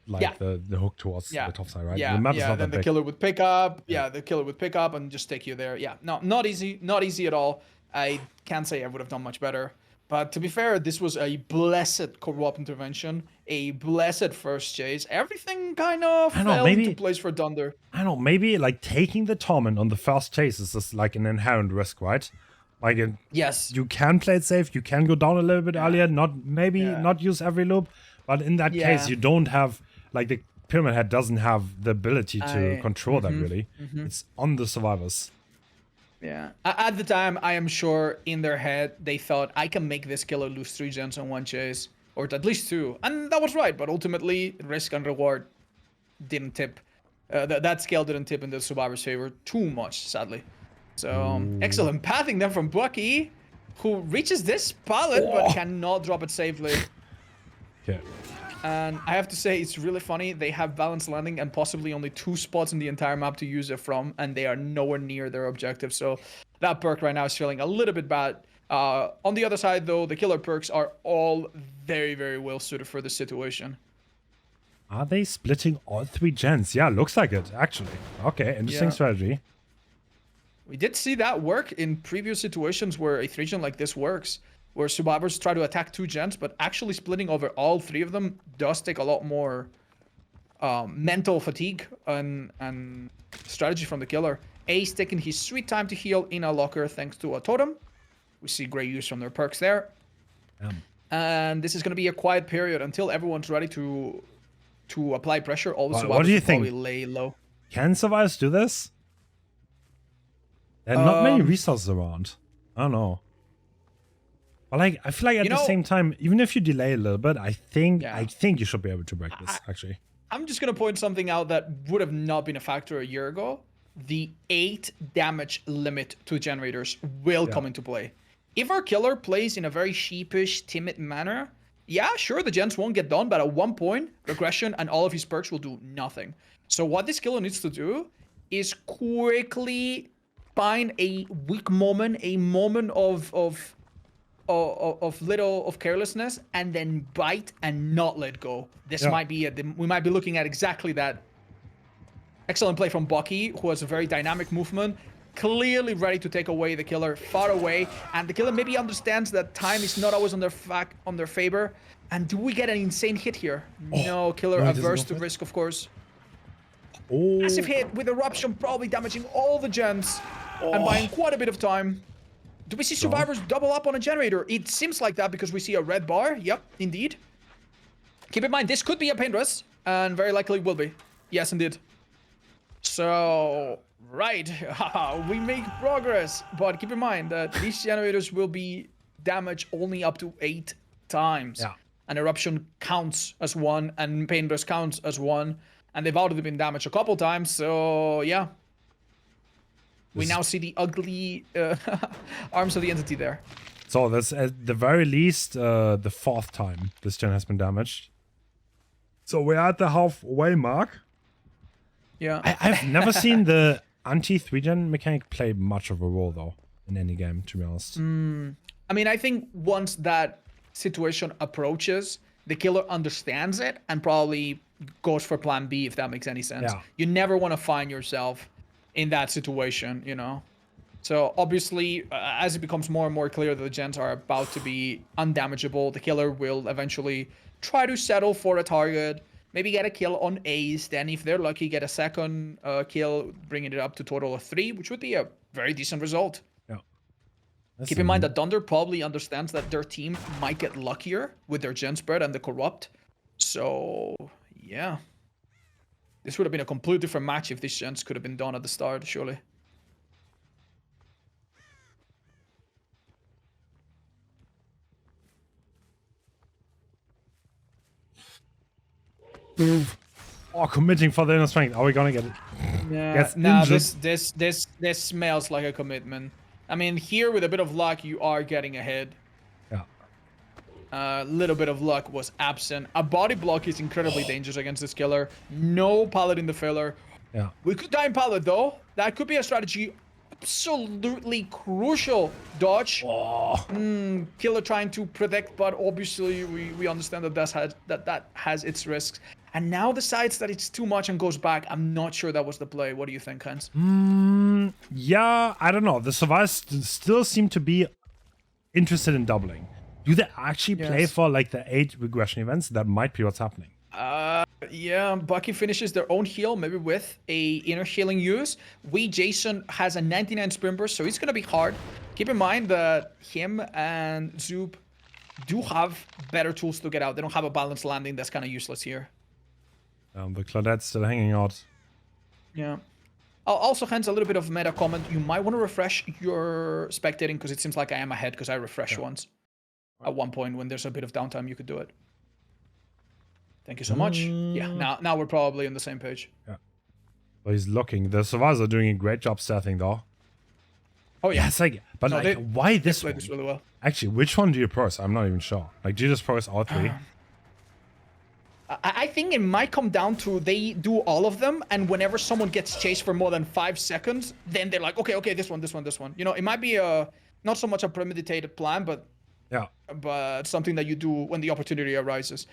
A: hook towards the top side, right?
C: The map is not then the killer would pick up. The killer would pick up and just take you there. No, not easy at all. I can't say I would have done much better. But to be fair, this was a blessed co-op intervention, a blessed first chase. Everything kind of fell into place for Dunder.
A: I don't know, maybe like taking the torment on the first chase is just like an inherent risk, right? Like, you can play it safe, you can go down a little bit earlier, not use every loop, but in that case, you don't have, like, the Pyramid Head doesn't have the ability to control that, really. It's on the survivors.
C: Yeah. At the time, I am sure in their head, they thought, I can make this killer lose 3 gens on one chase, or at least 2. And that was right, but ultimately, risk and reward didn't tip. That scale didn't tip in the survivor's favor too much, sadly. So, excellent pathing then from Bucky, who reaches this pallet, but cannot drop it safely.
A: Okay.
C: And I have to say, it's really funny. They have balanced landing and possibly only 2 spots in the entire map to use it from, and they are nowhere near their objective. So that perk right now is feeling a little bit bad. On the other side, though, the killer perks are all very, very well suited for the situation.
A: Are they splitting all 3 gens? Yeah, looks like it, actually. Okay, interesting strategy.
C: We did see that work in previous situations where a 3 gen like this works, where survivors try to attack 2 gens, but actually splitting over all 3 of them does take a lot more mental fatigue and strategy from the killer. Ace taking his sweet time to heal in a locker thanks to a totem. We see great use from their perks there. And this is going to be a quiet period until everyone's ready to apply pressure. All the survivors
A: what do you think?
C: Probably lay low.
A: Can survivors do this? There are not many resources around. I don't know. But like, I feel like at the same time, even if you delay a little bit, I think you should be able to break this, actually.
C: I'm just going to point something out that would have not been a factor a year ago. The 8 damage limit to generators will come into play. If our killer plays in a very sheepish, timid manner, sure, the gens won't get done, but at one point, regression and all of his perks will do nothing. So what this killer needs to do is quickly find a weak moment, a moment of of carelessness and then bite and not let go. This might be we might be looking at exactly that. Excellent play from Bucky, who has a very dynamic movement, clearly ready to take away the killer far away, and the killer maybe understands that time is not always on their favor. And do we get an insane hit here? No, killer averse to risk, of course. Massive hit with Eruption, probably damaging all the gens and buying quite a bit of time. Do we see survivors double up on a generator? It seems like that because we see a red bar. Yep, indeed. Keep in mind, this could be a Paintress, and very likely will be. Yes, indeed. So, right, we make progress, but keep in mind that these generators will be damaged only up to 8 times.
A: Yeah.
C: And Eruption counts as 1, and Paintress counts as 1, and they've already been damaged a couple times, so yeah. We now see the ugly arms of the entity there.
A: So that's at the very least the 4th time this gen has been damaged. So we're at the halfway mark.
C: Yeah.
A: I've never seen the anti-3-gen mechanic play much of a role, though, in any game, to be honest.
C: I mean, I think once that situation approaches, the killer understands it and probably goes for plan B, if that makes any sense.
A: Yeah.
C: You never want to find yourself in that situation, you know? So obviously, as it becomes more and more clear that the gens are about to be undamageable, the killer will eventually try to settle for a target, maybe get a kill on Ace, then if they're lucky, get a second kill, bringing it up to total of 3, which would be a very decent result.
A: Yeah.
C: Keep in mind that Thunder probably understands that their team might get luckier with their gen spread and the corrupt. So, yeah. This would have been a completely different match if these gens could have been done at the start, surely.
A: Oh, committing for the inner strength. Are we gonna get it?
C: Yeah, no, this smells like a commitment. I mean, here with a bit of luck, you are getting ahead.
A: Yeah.
C: A little bit of luck was absent. A body block is incredibly dangerous against this killer. No pallet in the filler.
A: Yeah.
C: We could die in pallet though. That could be a strategy. Absolutely crucial dodge. Killer trying to protect, but obviously we understand that that has its risks. And now decides that it's too much and goes back. I'm not sure that was the play. What do you think, Hans?
A: Yeah, I don't know. The survivors still seem to be interested in doubling. Do they actually play for like the 8 regression events? That might be what's happening.
C: Yeah, Bucky finishes their own heal, maybe with a inner healing use. Jason has a 99 sprint burst, so it's gonna be hard. Keep in mind that him and Zoop do have better tools to get out. They don't have a balanced landing. That's kind of useless here.
A: The Claudette's still hanging out.
C: Yeah. Also, Hans, a little bit of meta comment. You might want to refresh your spectating because it seems like I am ahead because I refreshed once. At one point when there's a bit of downtime, you could do it. Thank you so much. Yeah, now we're probably on the same page.
A: Yeah. Well, he's looking. The survivors are doing a great job stealthing, though.
C: Oh, yeah.
A: It's like, but no, like, why this
C: one?
A: one?
C: This really well.
A: Actually, which one do you press? I'm not even sure. Like, do you just press all 3?
C: I think it might come down to they do all of them, and whenever someone gets chased for more than 5 seconds, then they're like, okay, this one. You know, it might be not so much a premeditated plan, but something that you do when the opportunity arises.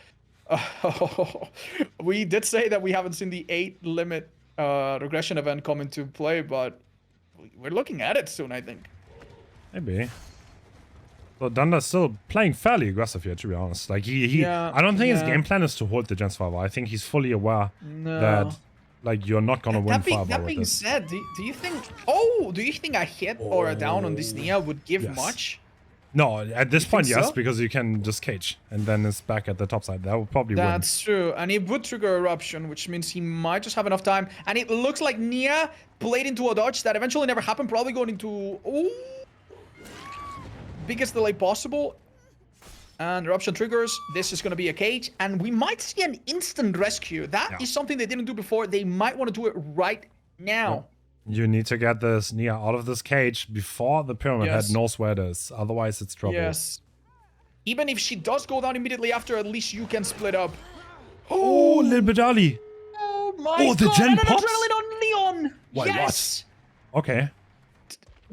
C: We did say that we haven't seen the 8 limit regression event come into play, but we're looking at it soon, I think.
A: Maybe. So Dunda's still playing fairly aggressive here, to be honest. Like I don't think his game plan is to hold the Gen Survivor. I think he's fully aware that like you're not gonna win Fireball.
C: That being said, do you think a hit or a down on this Nia would give much?
A: No, at this point, yes,
C: so?
A: because you can just cage, and then it's back at the top side. That would probably win.
C: That's true, and it would trigger Eruption, which means he might just have enough time. And it looks like Nia played into a dodge that eventually never happened, probably going into biggest delay possible. And Eruption triggers. This is going to be a cage, and we might see an instant rescue. That is something they didn't do before. They might want to do it right now.
A: You need to get this Nia out of this cage before the Pyramid Head knows where it is. Otherwise, it's trouble.
C: Yes. Even if she does go down immediately after, at least you can split up.
A: Oh, little bit early.
C: Oh my god.
A: The gen
C: and an
A: pops?
C: adrenaline on Leon.
A: Wait,
C: yes.
A: What? Okay.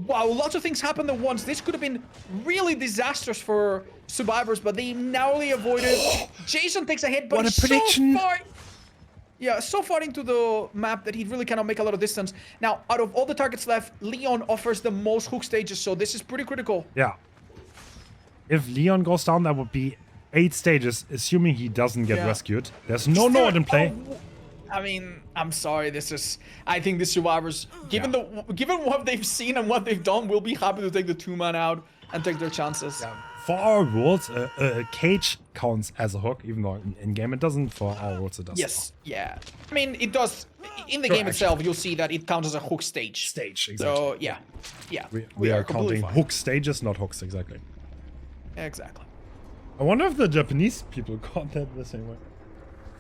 C: Wow, lots of things happened at once. This could have been really disastrous for survivors, but they narrowly avoided. Jason takes a hit, but
A: What a
C: he's
A: prediction.
C: so far. Yeah, so far into the map that he really cannot make a lot of distance. Now, out of all the targets left, Leon offers the most hook stages, so this is pretty critical.
A: Yeah. If Leon goes down, that would be 8 stages, assuming he doesn't get rescued. There's no Nord in play.
C: I mean, I'm sorry. I think the survivors, given what they've seen and what they've done, will be happy to take the 2-man out and take their chances.
A: Yeah. For our rules, a cage counts as a hook, even though in game it doesn't. For our rules, it does.
C: Yes. Yeah. I mean, it does. In the game itself, you'll see that it counts as a hook stage.
A: Exactly.
C: So yeah.
A: We are counting hook stages, not hooks, exactly.
C: Exactly.
A: I wonder if the Japanese people count that the same way.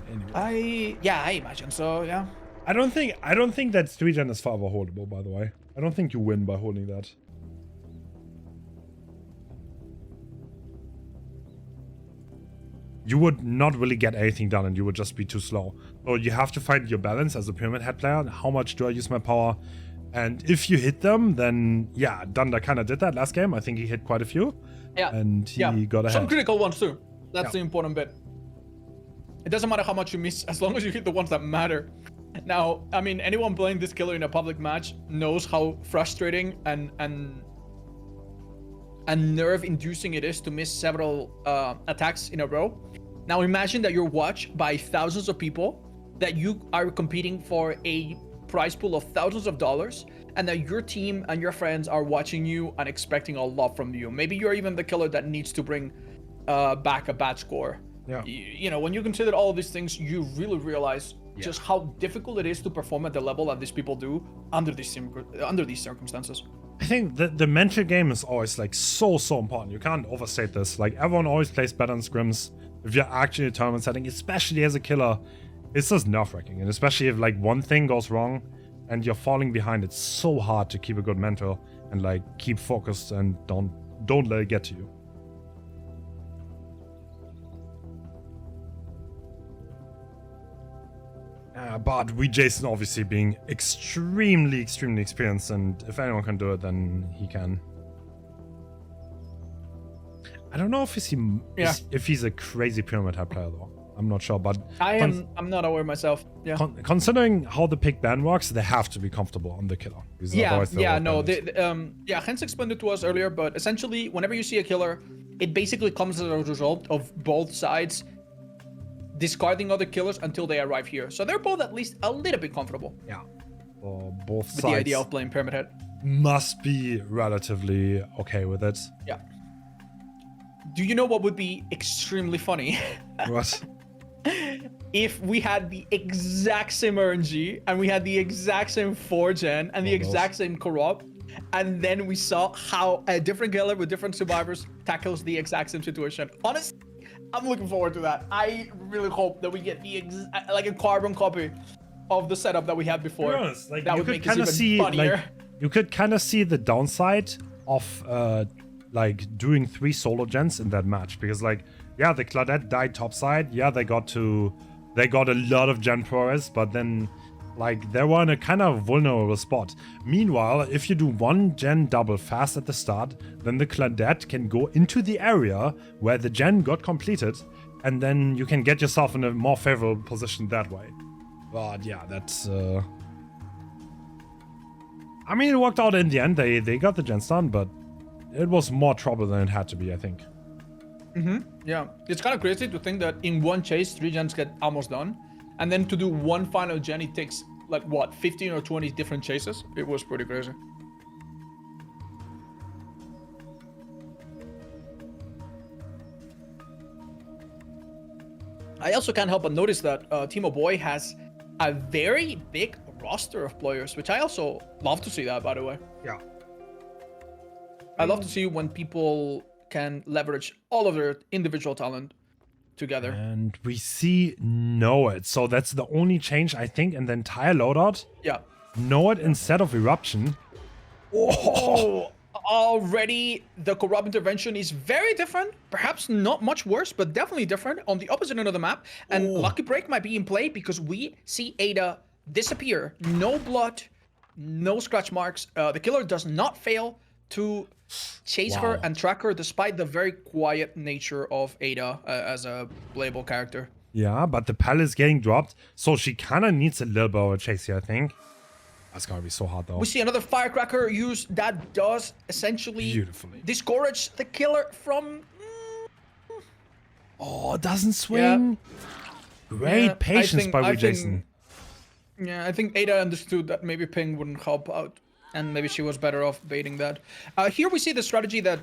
A: Anyway.
C: I imagine so. Yeah.
A: I don't think that 3-gen is forever holdable, by the way. I don't think you win by holding that. You would not really get anything done and you would just be too slow. So you have to find your balance as a Pyramid Head player. How much do I use my power? And if you hit them, then yeah, Dunder kind of did that last game. I think he hit quite a few. Yeah. And he got ahead.
C: Some critical ones too. That's the important bit. It doesn't matter how much you miss, as long as you hit the ones that matter. Now, I mean, anyone playing this killer in a public match knows how frustrating and nerve-inducing it is to miss several attacks in a row. Now, imagine that you're watched by thousands of people, that you are competing for a prize pool of thousands of dollars, and that your team and your friends are watching you and expecting a lot from you. Maybe you're even the killer that needs to bring back a bad score.
A: Yeah.
C: You know, when you consider all of these things, you really realize just how difficult it is to perform at the level that these people do under these circumstances.
A: I think the mental game is always like so important. You can't overstate this. Like everyone always plays better in scrims. If you're actually in a tournament setting, especially as a killer, it's just nerve-wracking. And especially if like one thing goes wrong and you're falling behind, it's so hard to keep a good mental and like keep focused and don't let it get to you. But we Jason obviously being extremely experienced, and if anyone can do it, then he can. I don't know if he's a crazy Pyramid Head player though. I'm not sure, but
C: I'm not aware myself. Yeah.
A: Considering how the pick ban works, they have to be comfortable on the killer.
C: Hence explained it to us earlier, but essentially, whenever you see a killer, it basically comes as a result of both sides discarding other killers until they arrive here. So they're both at least a little bit comfortable.
A: Yeah. Both sides.
C: With the idea of playing Pyramid Head.
A: Must be relatively okay with it.
C: Yeah. Do you know what would be extremely funny?
A: What?
C: If we had the exact same RNG and we had the exact same 4-gen and the exact same corrupt, and then we saw how a different killer with different survivors tackles the exact same situation. Honestly, I'm looking forward to that. I really hope that we get like a carbon copy of the setup that we had before.
A: Honest, like,
C: that would make us even funnier.
A: Like, you could kind of see the downside of like doing 3 solo gens in that match, because like, yeah, the Claudette died topside. Yeah, they got a lot of gen progress, but then like they were in a kind of vulnerable spot. Meanwhile, if you do 1 gen double fast at the start, then the Claudette can go into the area where the gen got completed, and then you can get yourself in a more favorable position that way. But yeah, that's I mean, it worked out in the end. They got the gens done, but it was more trouble than it had to be, I think.
C: Yeah, it's kind of crazy to think that in one chase 3 gens get almost done, and then to do 1 final gen it takes like what, 15 or 20 different chases. It was pretty crazy. I also can't help but notice that Timo Boy has a very big roster of players, which I also love to see that, by the way.
A: Yeah.
C: I love to see when people can leverage all of their individual talent together.
A: And we see Know It. So that's the only change, I think, in the entire loadout.
C: Yeah.
A: Know It instead of Eruption.
C: Oh, already the corrupt intervention is very different. Perhaps not much worse, but definitely different on the opposite end of the map. And Lucky Break might be in play because we see Ada disappear. No blood, no scratch marks. The killer does not fail to chase her
A: Wow.
C: and track her, despite the very quiet nature of Ada as a playable character.
A: Yeah, but the pal is getting dropped, so she kind of needs a little bit of a chase here, I think. That's gonna be so hard though.
C: We see another firecracker used that does essentially
A: Beautifully.
C: discourage the killer from.
A: Oh, it doesn't swing. Great
C: Yeah,
A: patience by
C: I
A: Jason.
C: Yeah, I think Ada understood that maybe ping wouldn't help out, and maybe she was better off baiting that. Here we see the strategy that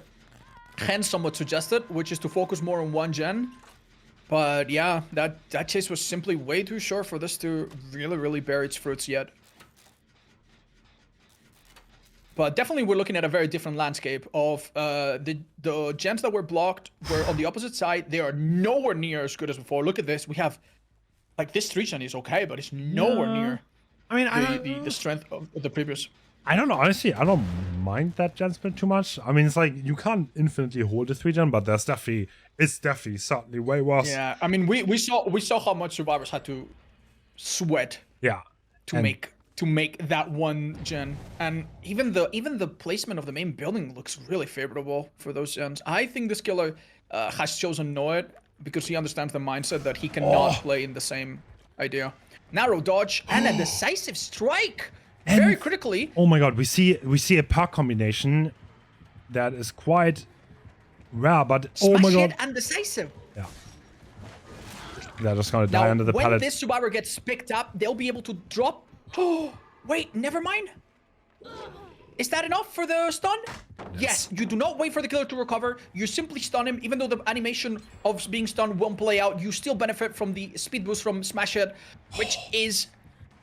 C: Hen somewhat suggested, which is to focus more on one gen. But yeah, that chase was simply way too short for this to really bear its fruits yet. But definitely we're looking at a very different landscape of the gens that were blocked were on the opposite side. They are nowhere near as good as before. Look at this. We have, like, this 3-gen is okay, but it's nowhere near
A: I mean,
C: the strength of the previous.
A: I don't know. Honestly, I don't mind that gen split too much. I mean, it's like you can't infinitely hold a 3-gen, but it's definitely certainly way worse.
C: Yeah, I mean, we saw how much survivors had to sweat
A: Yeah.
C: to make that one gen, and even the placement of the main building looks really favorable for those gens. I think this killer has chosen Noed because he understands the mindset that he cannot play in the same idea. Narrow dodge and a decisive strike, very critically.
A: Oh my god, we see a perk combination that is quite rare, but oh my
C: Smash
A: god.
C: hit and decisive.
A: Yeah. They're just gonna die
C: Now,
A: under the
C: when
A: pallet.
C: this survivor gets picked up, they'll be able to drop. Oh, wait, never mind. Is that enough for the stun? Yes, you do not wait for the killer to recover. You simply stun him. Even though the animation of being stunned won't play out, you still benefit from the speed boost from Smash Hit, which is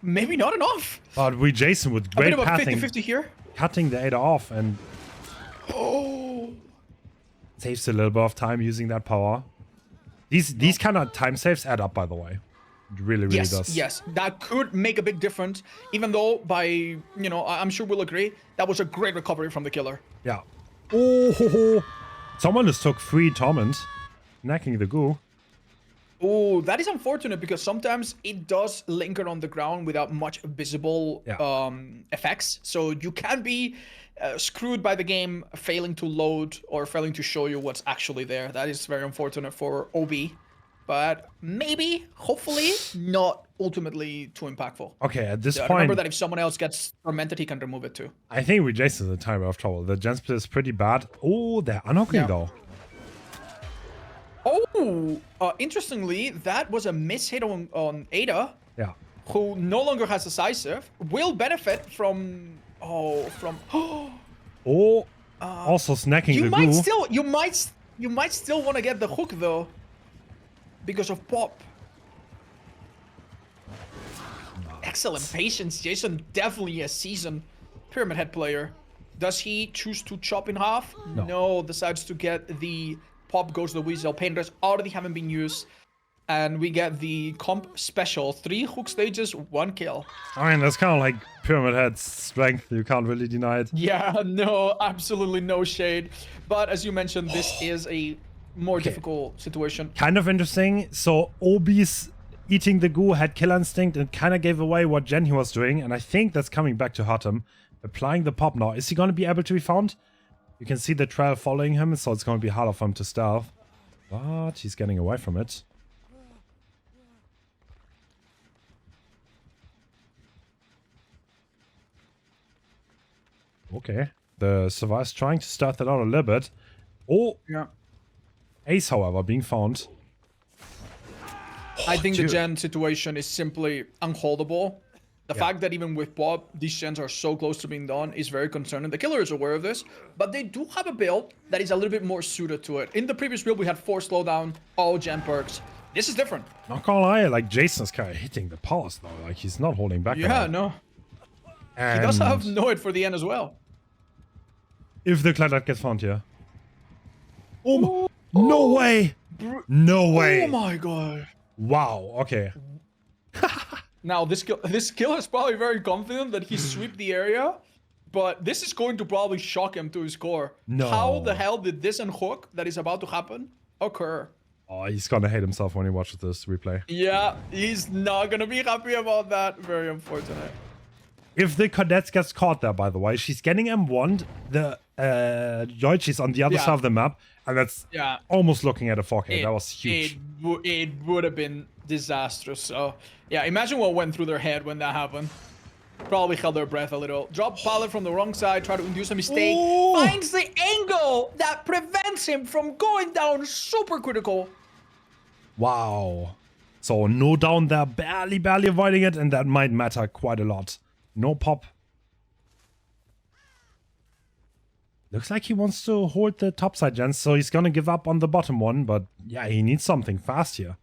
C: maybe not enough.
A: But we Jason with
C: A
A: great
C: bit of a
A: pathing,
C: 50-50 here.
A: cutting the Ada off and
C: Oh.
A: saves a little bit of time using that power. These kind of time saves add up, by the way. It really does.
C: Yes, that could make a big difference. Even though, I'm sure we'll agree, that was a great recovery from the killer.
A: Yeah. Oh, someone just took 3 torment, knacking the goo.
C: Oh, that is unfortunate because sometimes it does linger on the ground without much visible effects. So you can be screwed by the game failing to load or failing to show you what's actually there. That is very unfortunate for OB. But maybe, hopefully, not ultimately too impactful.
A: Okay, at this point,
C: Remember that if someone else gets tormented, he can remove it too.
A: I think we Jason's in time of trouble. The gen split is pretty bad. Oh, they're unhooking though.
C: Oh, interestingly, that was a miss hit on Ada.
A: Yeah.
C: Who no longer has decisive, will benefit from
A: Oh, also snacking
C: you
A: the
C: might
A: goo.
C: you might still want to get the hook though, because of pop. Excellent patience, Jason. Definitely a seasoned Pyramid Head player. Does he choose to chop in half? No, decides to get the pop goes the Weasel. Painters already haven't been used. And we get the comp special. 3 hook stages, 1 kill.
A: I mean, that's kind of like Pyramid Head's strength. You can't really deny it.
C: Yeah, no, absolutely no shade. But as you mentioned, this is a more difficult situation.
A: Kind of interesting. So Obi's eating the goo had kill instinct and kind of gave away what gen he was doing. And I think that's coming back to hurt him. Applying the pop now. Is he going to be able to be found? You can see the trail following him, so it's going to be harder for him to stealth. But he's getting away from it. Okay. The Survivor's trying to stealth it out a little bit. Oh!
C: Yeah.
A: Ace, however, being found.
C: I think the gen situation is simply unholdable. The fact that even with Bob, these gens are so close to being done is very concerning. The killer is aware of this, but they do have a build that is a little bit more suited to it. In the previous build, we had 4 slowdown, all gen perks. This is different.
A: Not gonna lie, like Jason's kind of hitting the powers though. Like he's not holding back.
C: Yeah, no.
A: And
C: He does have Noid for the end as well.
A: if the Cladlet gets found here. Oh, no way! No way!
C: Oh my god.
A: Wow, okay.
C: Now, this killer is probably very confident that he swept the area, but this is going to probably shock him to his core.
A: No.
C: How the hell did this unhook that is about to happen occur?
A: Oh, he's gonna hate himself when he watches this replay.
C: Yeah, he's not gonna be happy about that. Very unfortunate.
A: If the Cadets gets caught there, by the way, she's getting M1. The Yoichi's on the other side of the map, and that's almost looking at a 4K. That was huge.
C: It would have been disastrous. So, yeah, imagine what went through their head when that happened. Probably held their breath a little. Drop pallet from the wrong side, try to induce a mistake. Ooh. Finds the angle that prevents him from going down. Super critical.
A: Wow. So no down there, barely avoiding it, and that might matter quite a lot. No pop. Looks like he wants to hold the top side, gents, so he's gonna give up on the bottom one, but yeah, he needs something fast here.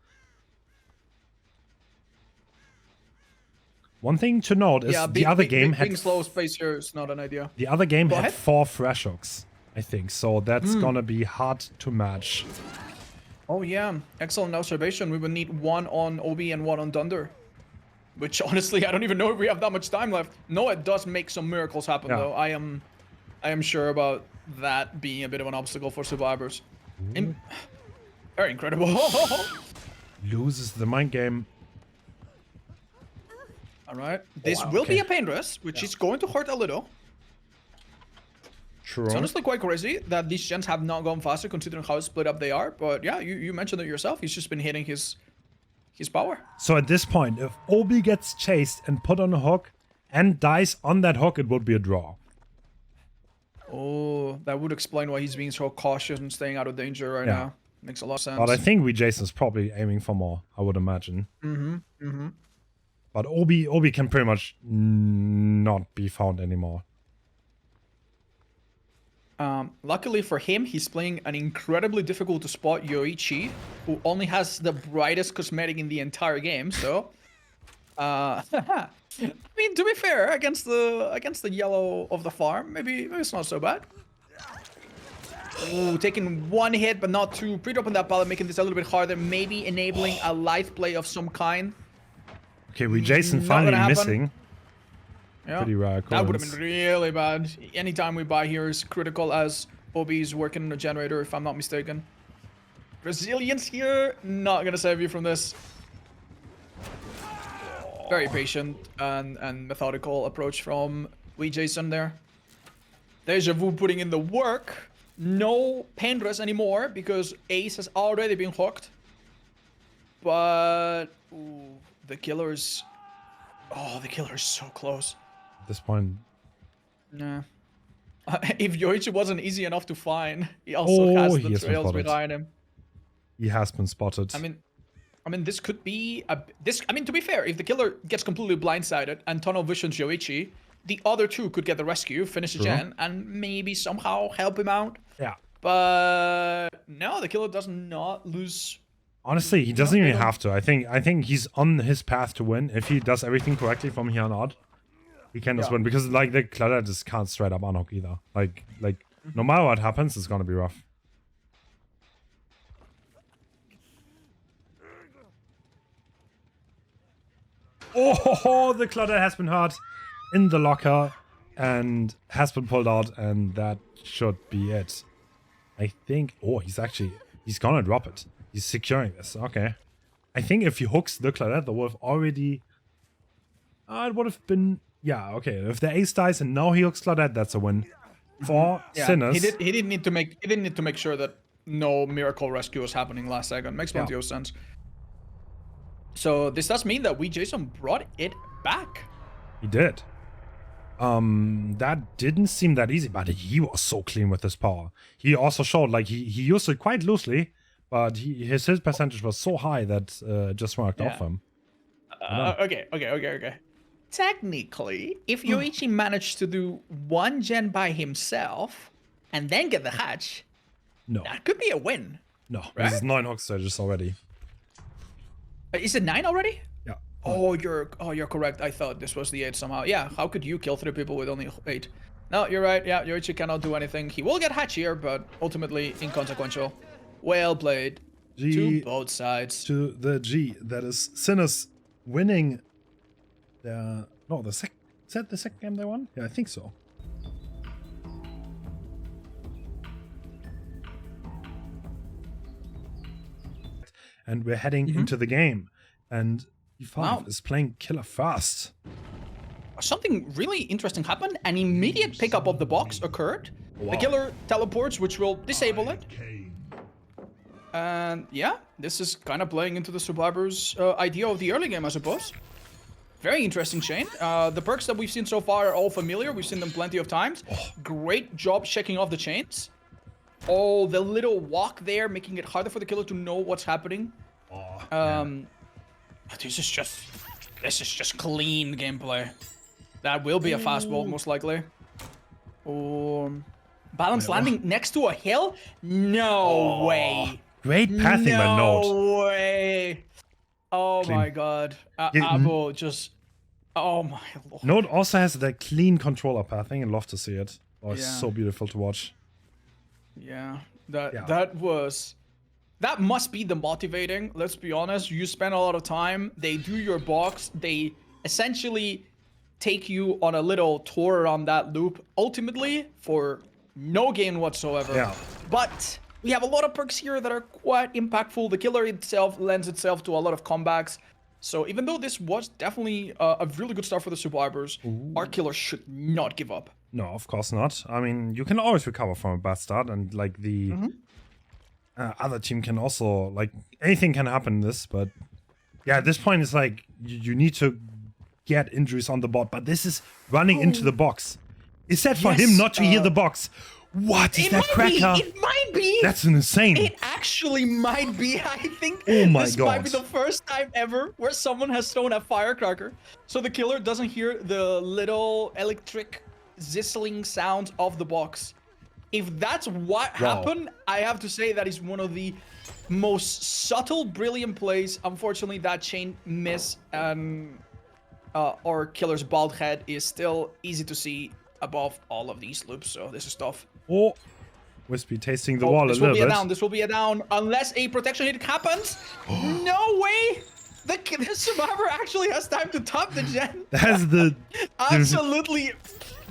A: One thing to note is the other game had...
C: slow space here is not an idea.
A: The other game had 4 fresh hooks, I think, so that's gonna be hard to match.
C: Oh yeah, excellent observation. We would need 1 on Obi and 1 on Dunder. Which, honestly, I don't even know if we have that much time left. No, it does make some miracles happen, though. I am sure about that being a bit of an obstacle for survivors. Very incredible.
A: Loses the mind game.
C: All right. This will be a pain rest, which is going to hurt a little.
A: True.
C: It's honestly quite crazy that these gens have not gone faster, considering how split up they are. But yeah, you mentioned it yourself. He's just been hitting his power.
A: So at this point, if Obi gets chased and put on a hook and dies on that hook, it would be a draw.
C: Oh, that would explain why he's being so cautious and staying out of danger right now. Makes a lot of sense.
A: But I think Jason's probably aiming for more, I would imagine. But Obi can pretty much not be found anymore.
C: Luckily for him, he's playing an incredibly difficult to spot Yoichi, who only has the brightest cosmetic in the entire game. So, I mean, to be fair, against the yellow of the farm, maybe it's not so bad. Ooh, taking 1 hit, but not 2. Pre-dropping that pallet, making this a little bit harder. Maybe enabling a light play of some kind.
A: Okay, with Jason finally missing.
C: Yeah,
A: pretty rare.
C: That would have been really bad. Anytime we buy here is critical, as Obi's working on a generator, if I'm not mistaken. Resilience here, not gonna save you from this. Very patient and methodical approach from Jason there. Deja Vu putting in the work. No pain rest anymore because Ace has already been hooked. But the killer's... Oh, the killer is so close.
A: At this point...
C: Nah. If Yoichi wasn't easy enough to find, he also has the trails behind him.
A: He has been spotted.
C: I mean, this could be I mean, to be fair, if the killer gets completely blindsided and tunnel visions Yoichi, the other 2 could get the rescue, finish the gen, and maybe somehow help him out.
A: Yeah.
C: But no, the killer does not lose.
A: Honestly, he doesn't even have to. I think he's on his path to win. If he does everything correctly from here on out, he can just win. Because like the Clutter just can't straight up unhook either. Like no matter what happens, it's gonna be rough. Oh, the Clutter has been hurt in the locker and has been pulled out, and that should be it. I think. Oh, he's gonna drop it. He's securing this. Okay. I think if he hooks the Claudette, the wolf already... it would have been... Yeah, okay. If the ace dies and now he hooks Claudette, that's a win. For Sinners...
C: He didn't need to make sure that no miracle rescue was happening last second. Makes plenty of sense. So this does mean that Jason brought it back.
A: He did. That didn't seem that easy, but he was so clean with his power. He also showed, like, he used it quite loosely, but his percentage was so high that it just worked off him.
C: Okay. Technically, if Yoichi managed to do 1 gen by himself and then get the hatch, that could be a win.
A: No, right? This is 9 hook stages already.
C: Is it 9 already?
A: Yeah.
C: Oh, you're correct. I thought this was the 8 somehow. Yeah, how could you kill 3 people with only 8? No, you're right. Yeah, Yoichi cannot do anything. He will get hatch here, but ultimately inconsequential. Well played.
A: G
C: to both sides.
A: To the G. That is Sinners winning. No, is that the second game they won? Yeah, I think so. And we're heading into the game. And E5 is playing killer fast.
C: something really interesting happened. An immediate pickup of the box occurred.
A: Wow.
C: The killer teleports, which will disable it. And yeah, this is kind of playing into the survivors' idea of the early game, I suppose. Very interesting chain. The perks that we've seen so far are all familiar. We've seen them plenty of times. Great job checking off the chains. Oh, the little walk there, making it harder for the killer to know what's happening. This is just clean gameplay. That will be a fastball, most likely. Balance landing next to a hill? No way.
A: Great pathing by Note.
C: No way. Oh
A: Clean.
C: my god.
A: Yeah,
C: Abo just... Oh my lord.
A: Note also has that clean controller pathing. I love to see it. Oh, it's
C: Yeah.
A: so beautiful to watch.
C: Yeah. That must be the motivating. Let's be honest. You spend a lot of time. They do your box. They essentially take you on a little tour around that loop. Ultimately, for no gain whatsoever.
A: Yeah.
C: But we have a lot of perks here that are quite impactful. The killer itself lends itself to a lot of comebacks. So even though this was definitely a really good start for the survivors, our killer should not give up.
A: No, of course not. I mean, you can always recover from a bad start, and like the other team can also, like, anything can happen in this. But yeah, at this point, it's like you need to get injuries on the bot. But this is running into the box. Is that for him not to hear the box? What is that cracker?
C: It might be.
A: That's insane.
C: It actually might be. I think
A: Oh my
C: this might be
A: God.
C: the first time ever where someone has thrown a firecracker. So the killer doesn't hear the little electric sizzling sounds of the box. If that's what happened, I have to say that is one of the most subtle, brilliant plays. Unfortunately, that chain miss and our killer's bald head is still easy to see above all of these loops. So this is tough.
A: Oh, Wispy tasting the wall a
C: This will
A: little
C: be a
A: bit.
C: down. This will be a down unless a protection hit happens. No way. The survivor actually has time to top the gen.
A: That's the
C: Absolutely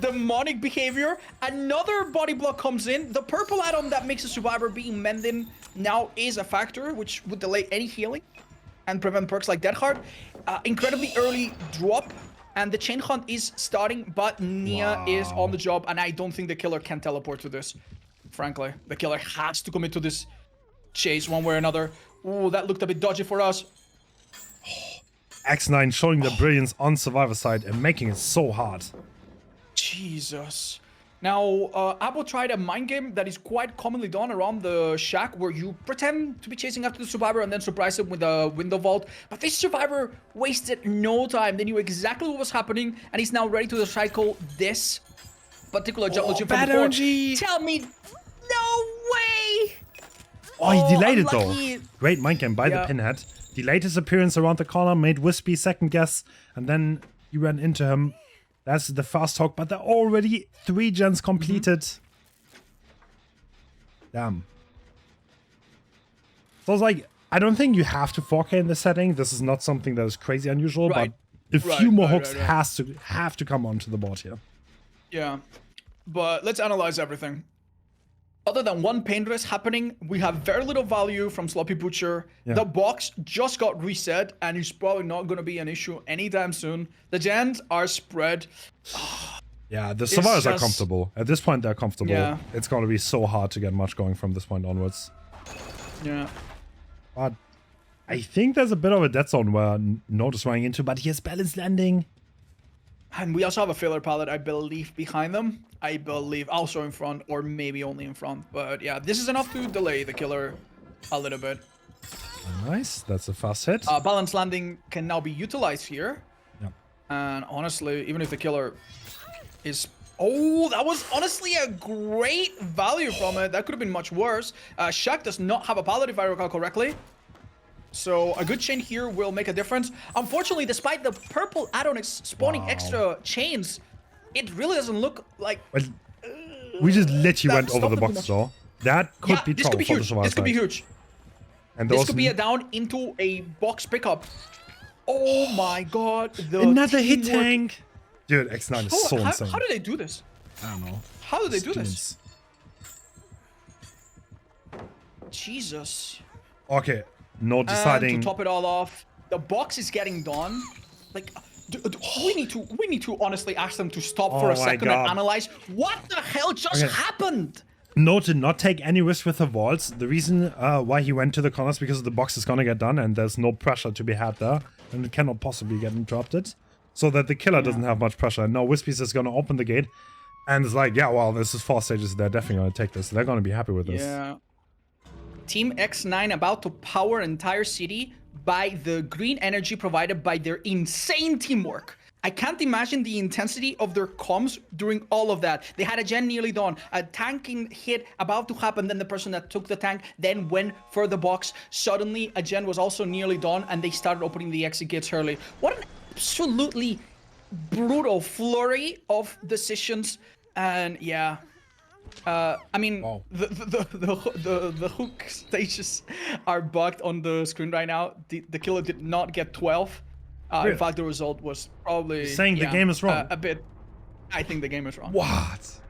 C: demonic behavior. Another body block comes in. The purple add-on that makes the survivor being mended now is a factor, which would delay any healing and prevent perks like Dead Heart. Incredibly early drop. And the chain hunt is starting, but Nia is on the job, and I don't think the killer can teleport to this. Frankly, the killer has to commit to this chase one way or another. Ooh, that looked a bit dodgy for us.
A: X9 showing the brilliance on Survivor side and making it so hard.
C: Jesus. Now, Abo tried a mind game that is quite commonly done around the shack, where you pretend to be chasing after the survivor and then surprise him with a window vault. But this survivor wasted no time. They knew exactly what was happening, and he's now ready to recycle this particular jump from
A: bad
C: before.
A: RNG.
C: Tell me, no way!
A: Oh, he delayed it
C: unlucky.
A: though. Great mind game by the pinhead. Delayed his appearance around the corner, made Wispy second guess, and then he ran into him. That's the fast talk, but they're already 3 gens completed. Damn. So it's like, I don't think you have to 4K in this setting. This is not something that is crazy unusual,
C: Right.
A: but a few more hooks
C: right.
A: have to come onto the board here.
C: Yeah, but let's analyze everything. Other than one pain risk happening, we have very little value from Sloppy Butcher.
A: Yeah.
C: The box just got reset, and it's probably not going to be an issue anytime soon. The gens are spread.
A: Yeah, the survivors are
C: just-
A: comfortable. At this point, they're comfortable.
C: Yeah.
A: It's going to be so hard to get much going from this point onwards.
C: Yeah.
A: But I think there's a bit of a dead zone where Note is running into, but he has balance landing.
C: And we also have a filler pallet, I believe, behind them. I believe also in front, or maybe only in front. But yeah, this is enough to delay the killer a little bit.
A: Nice, that's a fast hit.
C: Balance landing can now be utilized here.
A: Yep.
C: And honestly, even if the killer is... Oh, that was honestly a great value from it. That could have been much worse. Shaq does not have a pallet, if I recall correctly. So a good chain here will make a difference. Unfortunately, despite the purple add-on is spawning extra chains, it really doesn't look like...
A: Well, we just literally went
C: That's
A: over the
C: not too
A: box
C: much.
A: though. That could be
C: this
A: trouble
C: could be
A: for the
C: huge.
A: survivor
C: This could be
A: side.
C: huge.
A: And
C: This
A: those
C: could be a down into a box pickup. Oh my god. The
A: another hit
C: teamwork.
A: tank. Dude, X9 is so insane.
C: How did they do this?
A: I don't know.
C: How did they do this?
A: Students.
C: Jesus.
A: Okay, no
C: And
A: deciding.
C: to top it all off, the box is getting done. Like, We need to honestly ask them to stop for
A: Oh
C: a
A: my
C: second
A: God.
C: and analyze what the hell just
A: Okay.
C: happened.
A: Note to not take any risk with the vaults. The reason why he went to the corner is because the box is gonna get done and there's no pressure to be had there. And it cannot possibly get interrupted. So that the killer doesn't have much pressure. And now Wispy's is gonna open the gate. And it's like, yeah, well, this is 4 stages. They're definitely gonna take this. They're gonna be happy with this.
C: Yeah. Team X9 about to power entire city by the green energy provided by their insane teamwork. I can't imagine the intensity of their comms during all of that. They had a gen nearly done, a tanking hit about to happen, then the person that took the tank then went for the box. Suddenly, a gen was also nearly done, and they started opening the exit gates early. What an absolutely brutal flurry of decisions, and yeah. I mean,
A: Wow.
C: the hook stages are bugged on the screen right now. The killer did not get 12.
A: Really?
C: In fact, the result was probably
A: Saying the game is wrong.
C: a bit. I think the game is wrong.
A: What?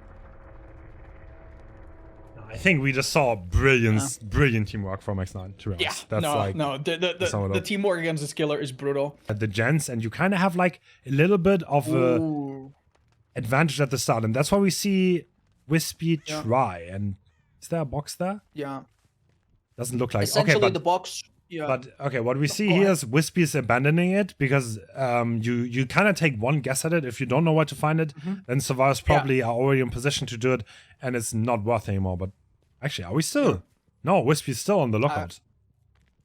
A: I think we just saw brilliant teamwork from X9. To be honest.
C: Yeah,
A: That's
C: no,
A: like
C: no. The teamwork against this killer is brutal.
A: at the gens, and you kind of have like a little bit of a
C: Ooh.
A: advantage at the start, and that's why we see Wispy
C: Yeah.
A: try. And is there a box there?
C: Yeah.
A: Doesn't look like.
C: Essentially,
A: Okay, but
C: the box. Yeah.
A: But okay, what we see
C: go
A: here
C: ahead.
A: is Wispy is abandoning it because you kind of take one guess at it. If you don't know where to find it, then survivors probably are already in position to do it, and it's not worth anymore. But actually, are we still? No, Wispy's still on the lookout.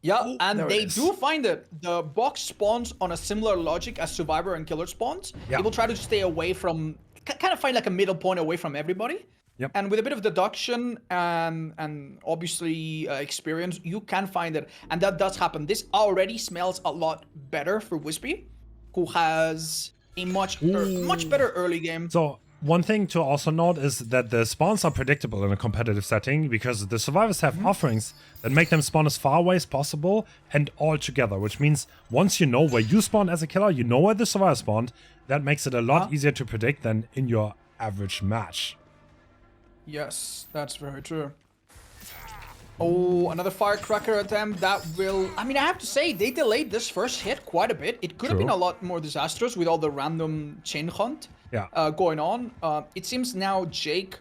C: Yeah, and
A: there it
C: they
A: is.
C: do find it. The box spawns on a similar logic as Survivor and Killer spawns.
A: Yeah.
C: They will try to stay away from, kind of find like a middle point away from everybody.
A: Yep.
C: And with a bit of deduction and obviously experience, you can find it. And that does happen. This already smells a lot better for Wispy, who has a much better early game.
A: So one thing to also note is that the spawns are predictable in a competitive setting because the survivors have offerings that make them spawn as far away as possible and all together, which means once you know where you spawn as a killer, you know where the survivor spawned. That makes it a lot easier to predict than in your average match.
C: Yes, that's very true. Oh, another firecracker attempt. That will... I mean, I have to say, they delayed this first hit quite a bit. It could have
A: True.
C: been a lot more disastrous with all the random chain hunt going on. It seems now Jake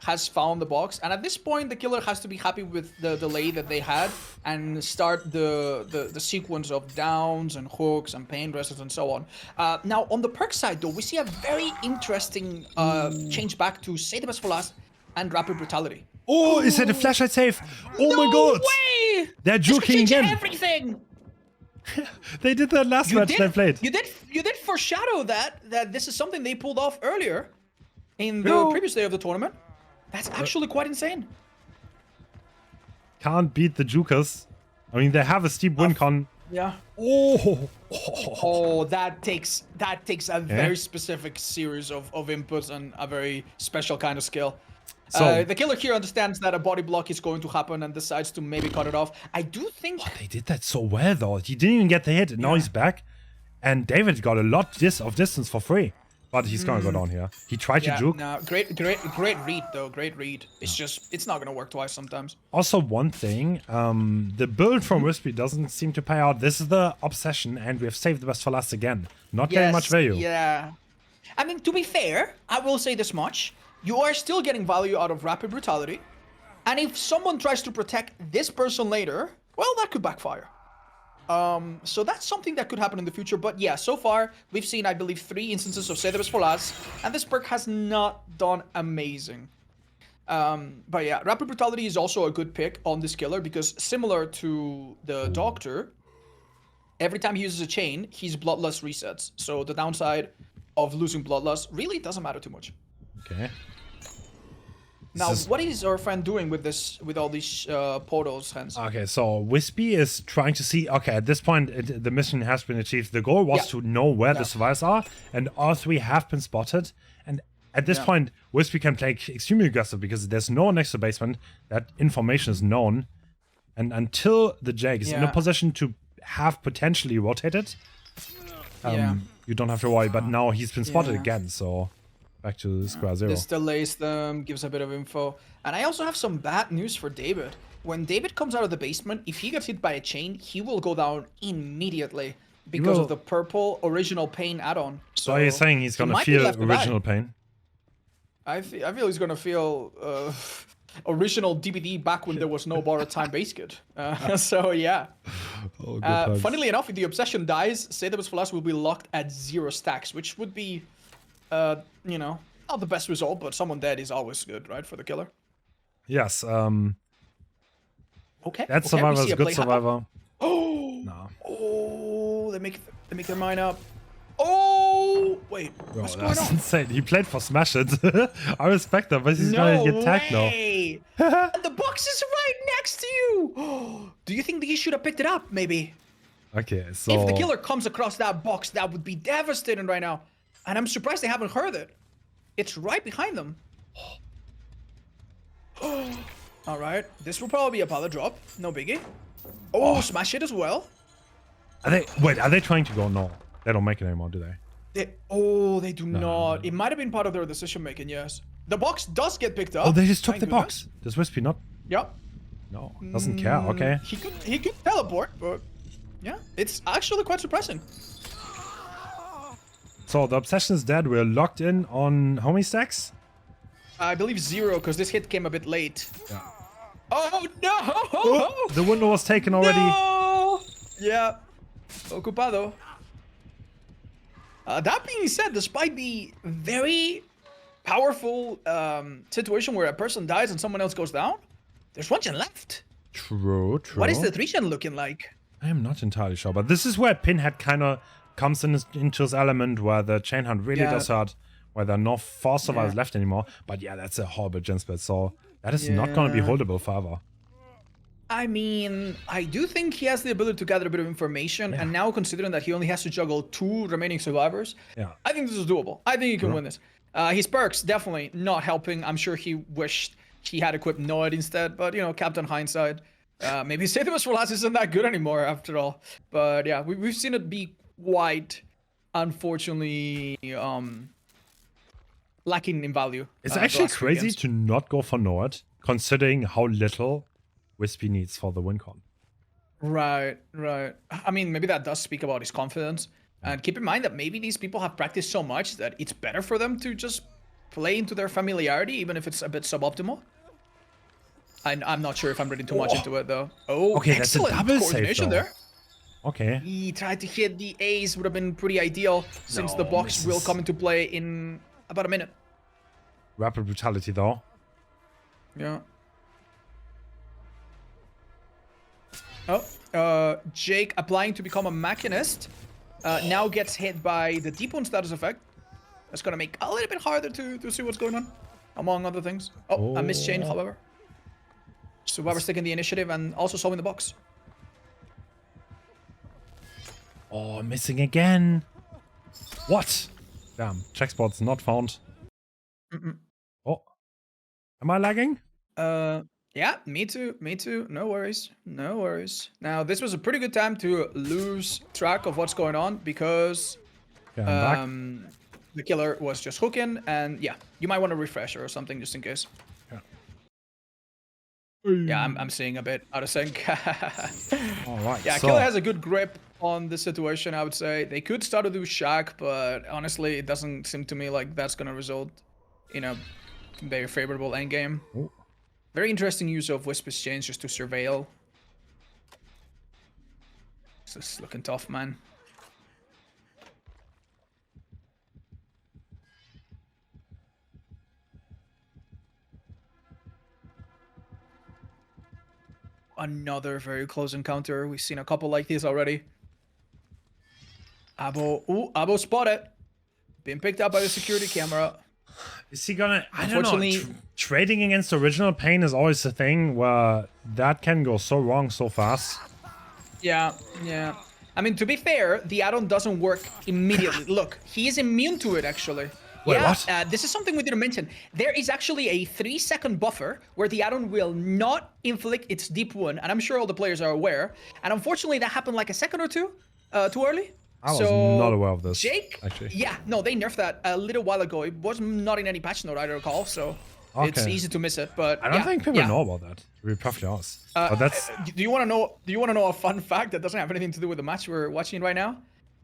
C: has found the box. And at this point, the killer has to be happy with the delay that they had and start the sequence of downs and hooks and pain resistors and so on. Now, on the perk side, though, we see a very interesting change back to Save the Best for Last and Rapid Brutality.
A: Oh, is that a flashlight save? Oh
C: No
A: my god!
C: way!
A: They're
C: This could
A: joking
C: change
A: again.
C: Everything.
A: They did that last match they played.
C: You did foreshadow that this is something they pulled off earlier in the previous day of the tournament. That's actually quite insane.
A: Can't beat the Jukers. I mean, they have a steep win con.
C: Yeah.
A: Oh.
C: Oh, that takes a very specific series of inputs and a very special kind of skill.
A: So
C: The killer here understands that a body block is going to happen and decides to maybe cut it off. I do think...
A: they did that so well, though. He didn't even get the hit, and now he's back. And David got a lot of distance for free. But he's gonna go down here. He tried to juke.
C: No, great read, though. Great read. It's just, it's not going to work twice sometimes.
A: Also, one thing, the build from Wispy doesn't seem to pay out. This is the obsession, and we have saved the best for last again. Not getting much value.
C: Yeah. I mean, to be fair, I will say this much. You are still getting value out of Rapid Brutality. And if someone tries to protect this person later, well, that could backfire. So that's something that could happen in the future. But yeah, so far, we've seen, I believe, 3 instances of Save the Best for Last. And this perk has not done amazing. But yeah, Rapid Brutality is also a good pick on this killer because similar to the Doctor, every time he uses a chain, his Bloodlust resets. So the downside of losing Bloodlust really doesn't matter too much.
A: Okay.
C: Now, what is our friend doing with this, with all these portals, Hans?
A: Okay, so Wispy is trying to see. Okay, at this point, the mission has been achieved. The goal was to know where the survivors are, and all 3 have been spotted. And at this point, Wispy can play extremely aggressive because there's no one next to basement. That information is known, and until the Jake is in a position to have potentially rotated, you don't have to worry. But now he's been spotted again, so. Back to square 0.
C: This delays them, gives a bit of info. And I also have some bad news for David. When David comes out of the basement, if he gets hit by a chain, he will go down immediately. because
A: will-
C: of the purple original pain add-on.
A: So are you saying he's
C: he
A: gonna
C: might be
A: feel
C: left behind.
A: original pain?
C: I feel he's gonna feel original DBD back when there was no borrowed time base kit. So yeah.
A: Oh, good times.
C: Funnily enough, if the obsession dies, Satabus Plus will be locked at 0 stacks, which would be, you know, not the best result, but someone dead is always good, right, for the killer.
A: Yes.
C: Okay.
A: That
C: okay,
A: survivor
C: we
A: is
C: see
A: a good
C: play happen.
A: survivor.
C: Oh.
A: No.
C: Oh, they make their mind up. Oh, wait.
A: Bro,
C: What's going
A: that's
C: on?
A: insane. He played for Smash It. I respect that, but he's
C: No
A: gonna get tagged now.
C: way. And the box is right next to you. Do you think that he should have picked it up, maybe?
A: Okay, so
C: If the killer comes across that box, that would be devastating right now. And I'm surprised they haven't heard it. It's right behind them. All right, this will probably be a pallet drop. No biggie. Oh, smash it as well.
A: are they trying to go? No, they don't make it anymore, do they?
C: They do not. It might have been part of their decision making, yes. The box does get picked up.
A: Oh, they just took
C: Thank
A: the
C: goodness.
A: box. Does Wispy not?
C: Yep.
A: No, doesn't care. Okay.
C: He could teleport, but yeah, it's actually quite surprising.
A: So the obsession is dead. We're locked in on homie stacks.
C: I believe 0 because this hit came a bit late.
A: Yeah.
C: Oh no!
A: Oh, the window was taken already.
C: No! Yeah. Ocupado. That being said, despite the very powerful situation where a person dies and someone else goes down, there's 1 gen left.
A: True.
C: What is the 3 gen looking like?
A: I am not entirely sure, but this is where Pinhead kind of comes into his element, where the chain hunt really does hurt, where there are no 4 survivors left anymore. But yeah, that's a horrible gen split, so that is not going to be holdable forever.
C: I mean, I do think he has the ability to gather a bit of information, and now considering that he only has to juggle 2 remaining survivors, I think this is doable. I think he can win this. His perks definitely not helping. I'm sure he wished he had equipped Noid instead, but you know, Captain Hindsight. Maybe Satabus Plus isn't that good anymore after all. But yeah, we've seen it be quite, unfortunately, lacking in value.
A: It's actually crazy to not go for Nord, considering how little Wispy needs for the win con.
C: Right. I mean, maybe that does speak about his confidence. And keep in mind that maybe these people have practiced so much that it's better for them to just play into their familiarity, even if it's a bit suboptimal. I'm not sure if I'm reading too much into it, though. Oh,
A: okay, that's a
C: excellent
A: double
C: coordination
A: save, though.
C: there.
A: Okay.
C: He tried to hit the ace, would have been pretty ideal, since the box will come into play in about a minute.
A: Rapid brutality, though.
C: Yeah. Oh, Jake applying to become a machinist now gets hit by the deep wound status effect. That's gonna make a little bit harder to see what's going on, among other things. Oh, a missed chain, however. Survivor's taking the initiative and also solving the box.
A: Oh, missing again. What? Damn, check spot's not found. Oh, am I lagging?
C: Yeah, me too. No worries. Now, this was a pretty good time to lose track of what's going on because
A: Okay, I'm back.
C: the killer was just hooking, and yeah, you might want to refresh or something just in case. Yeah, I'm seeing a bit out of sync.
A: All right.
C: Yeah,
A: so,
C: killer has a good grip on the situation, I would say. They could start to do shack, but honestly, it doesn't seem to me like that's going to result in a very favorable endgame.
A: Oh.
C: Very interesting use of Wisper's Chains just to surveil. This is looking tough, man. Another very close encounter. We've seen a couple like these already. Abo. Ooh, Abo spotted. Being picked up by the security camera.
A: Is he gonna? I don't know.
C: Unfortunately,
A: Trading against original pain is always a thing where that can go so wrong so fast.
C: Yeah. I mean, to be fair, the add-on doesn't work immediately. Look, he is immune to it, actually.
A: Wait,
C: yeah,
A: what?
C: This is something we didn't mention. There is actually a 3-second buffer where the add-on will not inflict its deep wound, and I'm sure all the players are aware. And unfortunately, that happened like a second or two too early.
A: I was not aware of this.
C: Jake,
A: actually.
C: yeah, no, they nerfed that a little while ago. It was not in any patch note, I recall, so it's easy to miss it. But
A: I don't think people know about that. To be perfectly honest. But that's.
C: Do you want to know? Do you want to know a fun fact that doesn't have anything to do with the match we're watching right now?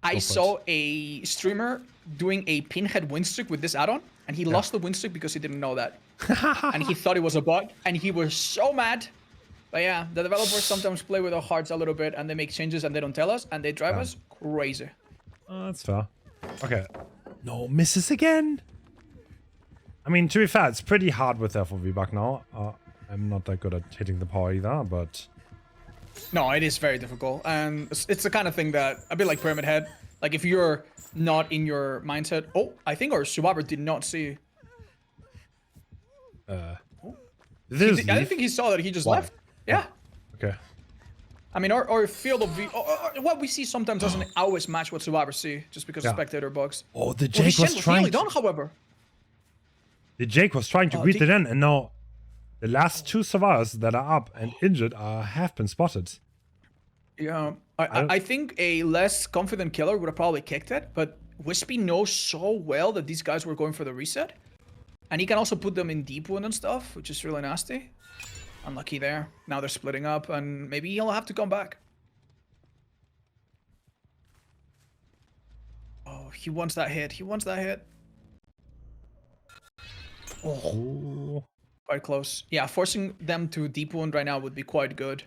C: I
A: for it.
C: saw a streamer doing a pinhead win streak with this add-on, and he lost the win streak because he didn't know that. And he thought it was a bug, and he was so mad. But yeah, the developers sometimes play with our hearts a little bit, and they make changes and they don't tell us, and they drive us crazy.
A: Oh, that's fair. Okay. No, misses again. I mean, to be fair, it's pretty hard with FOV bug now. I'm not that good at hitting the power either, but...
C: No, it is very difficult, and it's the kind of thing that, a bit like Pyramid Head, like if you're not in your mindset... Oh, I think our survivor did not see... I don't think he saw that, he just left. Yeah.
A: Okay.
C: I mean, our field of view, what we see sometimes doesn't always match what survivors see, just because of spectator bugs.
A: Oh, the Jake was trying
C: nearly done, however.
A: The Jake was trying to greet it in, and now the last two survivors that are up and injured have been spotted.
C: Yeah, I think a less confident killer would have probably kicked it, but Wispy knows so well that these guys were going for the reset. And he can also put them in deep wound and stuff, which is really nasty. Unlucky there. Now they're splitting up, and maybe he'll have to come back. Oh, he wants that hit. He wants that hit. Oh, quite close. Yeah, forcing them to deep wound right now would be quite good.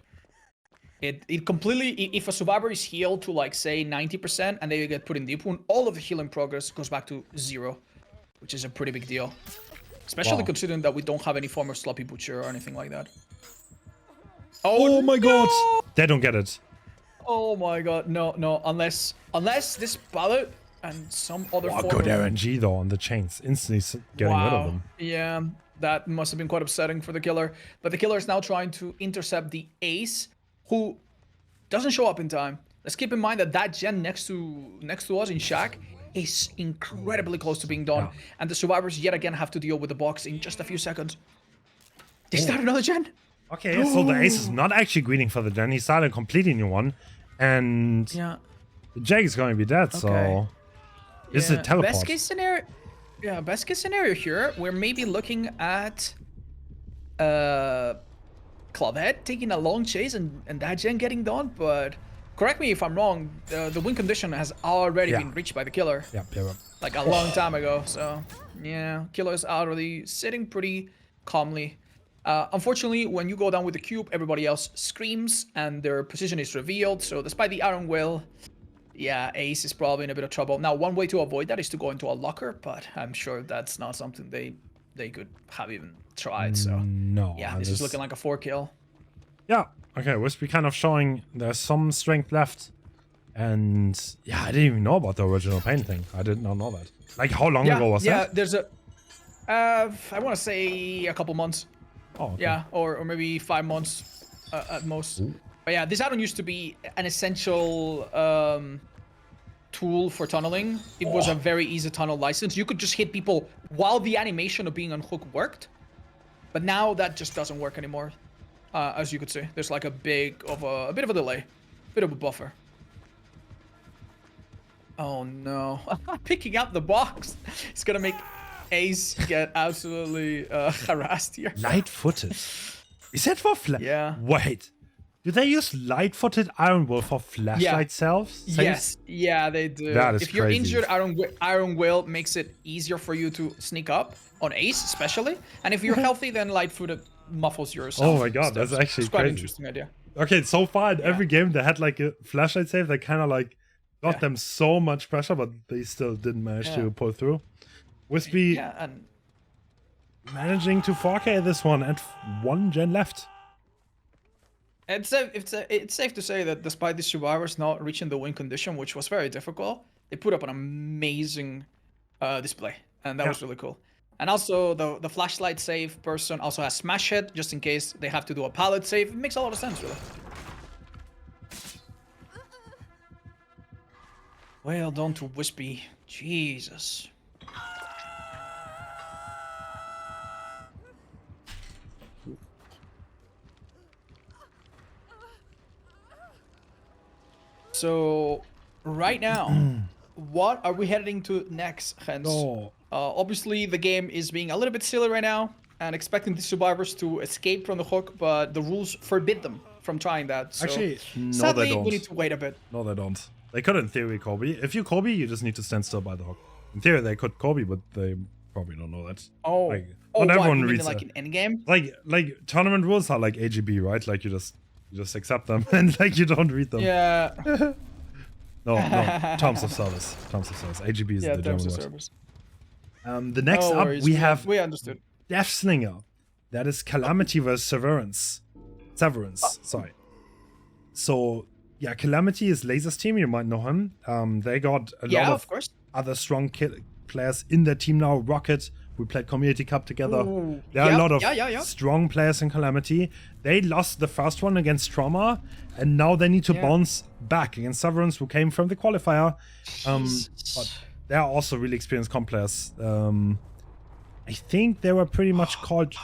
C: It completely, if a survivor is healed to like say 90% and they get put in deep wound, all of the healing progress goes back to 0, which is a pretty big deal. Especially considering that we don't have any form of sloppy butcher or anything like that.
A: Oh my god! They don't get it.
C: Oh my god, no, unless this ballot and some other form
A: good
C: of...
A: RNG though on the chains, instantly getting rid of them.
C: Yeah, that must have been quite upsetting for the killer. But the killer is now trying to intercept the ace, who doesn't show up in time. Let's keep in mind that that gen next to us in Shack is incredibly close to being done, and the survivors yet again have to deal with the box in just a few seconds. They start another gen.
A: Okay, so the ace is not actually greeting for the gen. He started a completely new one, and the Jake is going to be dead. So this is a teleport.
C: Best case scenario here, we're maybe looking at Clubhead taking a long chase and that gen getting done, but correct me if I'm wrong, the win condition has already been reached by the killer. Like a long time ago, so yeah, killer is already sitting pretty calmly. Unfortunately, when you go down with the cube, everybody else screams and their position is revealed, so despite the Iron Will, yeah, Ace is probably in a bit of trouble. Now, one way to avoid that is to go into a locker, but I'm sure that's not something they could have even tried, so
A: no.
C: yeah, this is looking like a 4 kill.
A: Yeah, okay, Wispy kind of showing there's some strength left, and yeah, I didn't even know about the original pain thing. I did not know that. Like, how long ago was that?
C: Yeah, there's a, I want to say a couple months.
A: Oh, okay.
C: Yeah, or maybe 5 months at most. Ooh. But yeah, this add-on used to be an essential tool for tunneling. It was a very easy tunnel license. You could just hit people while the animation of being unhooked worked. But now that just doesn't work anymore. As you could see, there's like a bit of a delay, bit of a buffer. Oh no, picking up the box. It's gonna make Ace get absolutely harassed here.
A: Light-footed. Is that for
C: Yeah.
A: Wait. Do they use light-footed Iron Will for flashlight saves?
C: Yes. Yeah, they do.
A: That is
C: if you're
A: crazy.
C: injured, Iron Will makes it easier for you to sneak up on Ace, especially. And if you're healthy, then light-footed muffles yourself.
A: Oh my god, that's actually
C: quite
A: crazy.
C: An interesting idea.
A: Okay, so far in every game they had like a flashlight save that kind of like got them so much pressure, but they still didn't manage to pull through. Wispy
C: and
A: managing to 4K this one and 1 gen left.
C: It's safe to say that despite the survivors not reaching the win condition, which was very difficult, they put up an amazing display, and that was really cool. And also the flashlight save person also has smash hit just in case they have to do a pallet save. It makes a lot of sense, really. Well done to Wispy. Jesus. So, right now, what are we heading to next, Hens? Obviously, the game is being a little bit silly right now and expecting the survivors to escape from the hook, but the rules forbid them from trying that. So
A: Actually, no,
C: sadly,
A: they don't.
C: we need to wait a bit.
A: No, they don't. They could in theory Kobe. If you Kobe, you just need to stand still by the hook. In theory, they could Kobe, but they probably don't know that.
C: Oh,
A: like,
C: oh,
A: not
C: what,
A: everyone
C: you mean
A: reads
C: like
A: it.
C: an endgame?
A: Like tournament rules are like AGB, right? Like you just accept them and like you don't read them.
C: Yeah.
A: No, terms of service. Terms of service. AGB is
C: Yeah,
A: the
C: terms
A: German
C: of
A: word.
C: service.
A: The next
C: No
A: up,
C: worries,
A: we have
C: we understood.
A: Deathslinger. That is Calamity versus Severance. Sorry. So, yeah, Calamity is Laser's team. You might know him. They got a lot
C: Of course.
A: other strong players in their team now. Rocket, we played Community Cup together.
C: Ooh.
A: There are a lot of
C: Yeah.
A: strong players in Calamity. They lost the first one against Trauma, and now they need to bounce back against Severance, who came from the qualifier. But they are also really experienced comp players. I think they were pretty much called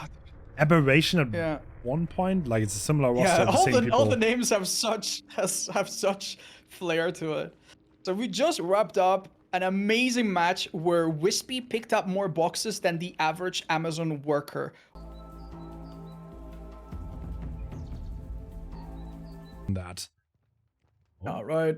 A: Aberration at one point. Like it's a similar roster.
C: Yeah, all the names have such flair to it. So we just wrapped up an amazing match where Wispy picked up more boxes than the average Amazon worker.
A: That.
C: All right.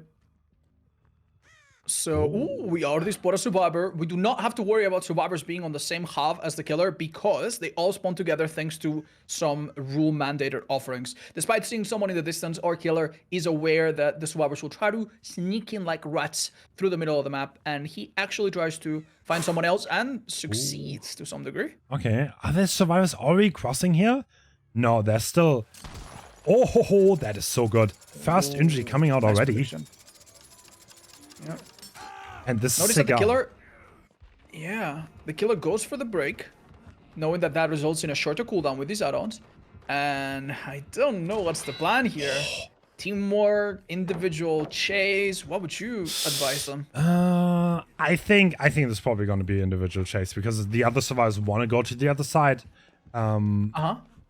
C: So, we already spot a survivor. We do not have to worry about survivors being on the same half as the killer because they all spawn together thanks to some rule-mandated offerings. Despite seeing someone in the distance, our killer is aware that the survivors will try to sneak in like rats through the middle of the map, and he actually tries to find someone else and succeeds to some degree.
A: Okay, are there survivors already crossing here? No, they're still... Oh, that is so good. First injury coming out
C: Nice
A: already.
C: prediction. Yeah.
A: And this
C: Notice that the killer... Yeah, the killer goes for the break, knowing that that results in a shorter cooldown with these add-ons. And I don't know what's the plan here. Teamwork, individual chase. What would you advise them?
A: I think there's probably going to be individual chase because the other survivors want to go to the other side. I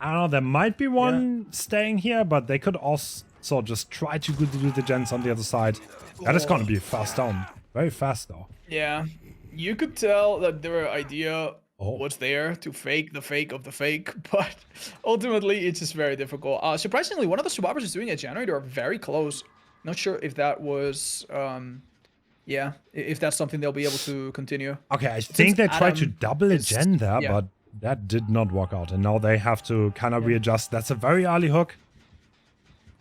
A: don't know, there might be one staying here, but they could also just try to do the gens on the other side. That is going to be fast down. Very fast, though.
C: Yeah. You could tell that their idea was there to fake the fake of the fake, but ultimately it's just very difficult. Surprisingly, one of the survivors is doing a generator very close. Not sure if that was... if that's something they'll be able to continue.
A: Okay, I think they tried to double a gen there, but that did not work out. And now they have to kind of readjust. That's a very early hook.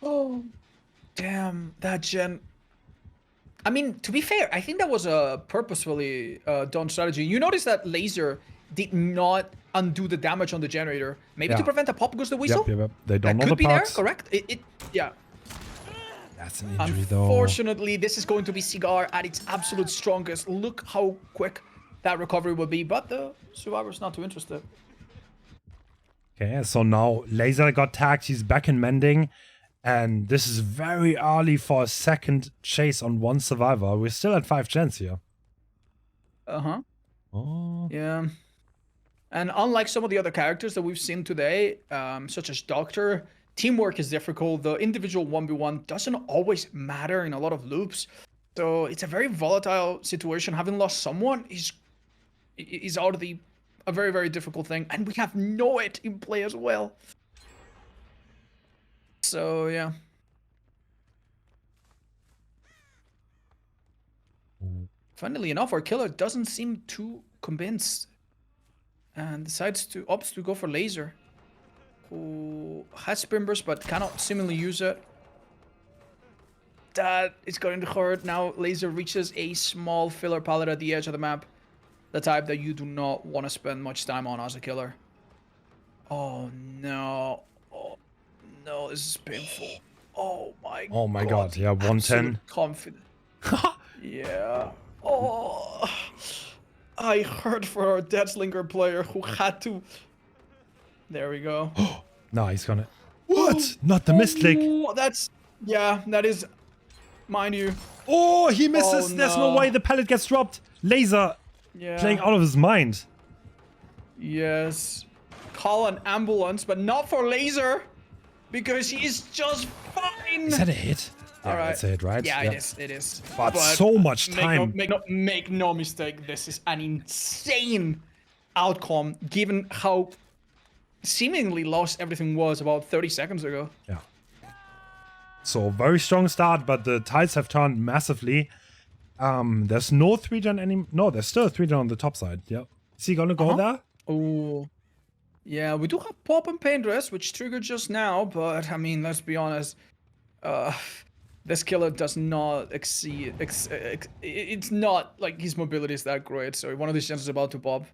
C: Oh, damn, that gen. I mean, to be fair, I think that was a purposefully done strategy. You notice that Laser did not undo the damage on the generator. Maybe to prevent a pop goes the whistle?
A: Yep. They don't know
C: could
A: the
C: be
A: parts.
C: there, correct? Yeah.
A: That's an injury, though.
C: Unfortunately, this is going to be Cigar at its absolute strongest. Look how quick that recovery will be, but the survivor's not too interested.
A: Okay, so now Laser got tagged. He's back in mending. And this is very early for a second chase on one survivor. We're still at 5 gens here. Oh.
C: Yeah. And unlike some of the other characters that we've seen today, such as Doctor, teamwork is difficult. The individual 1v1 doesn't always matter in a lot of loops. So it's a very volatile situation. Having lost someone is already a very, very difficult thing. And we have Noet in play as well. So, yeah. Funnily enough, our killer doesn't seem too convinced. And decides to opts to go for Laser. Who has Spin Burst but cannot seemingly use it. That is going to hurt. Now Laser reaches a small filler pallet at the edge of the map. The type that you do not want to spend much time on as a killer. Oh no. Oh no, this is painful. Oh my god.
A: God. Yeah, 110.
C: Confident. Yeah. Oh. I heard for our Deathslinger player who had to... There we go.
A: No, he's gonna... What? Not the mistake.
C: That's... Yeah, that is... Mind you.
A: Oh, he misses.
C: Oh,
A: There's no way the pallet gets dropped. Laser playing out of his mind.
C: Yes. Call an ambulance, but not for Laser. Because he is just fine.
A: Is that a hit? Yeah,
C: Alright.
A: that's a hit, right?
C: Yeah, it is.
A: But so much time.
C: Make no mistake, this is an insane outcome, given how seemingly lost everything was about 30 seconds ago.
A: Yeah. So very strong start, but the tides have turned massively. There's no 3-gen anymore. No, there's still a 3-gen on the top side. Yep. Is he gonna go there?
C: Oh. Yeah, we do have Pop and Paintress, which triggered just now, but I mean, let's be honest. This killer does not exceed. It's not like his mobility is that great, so if one of these gens is about to pop,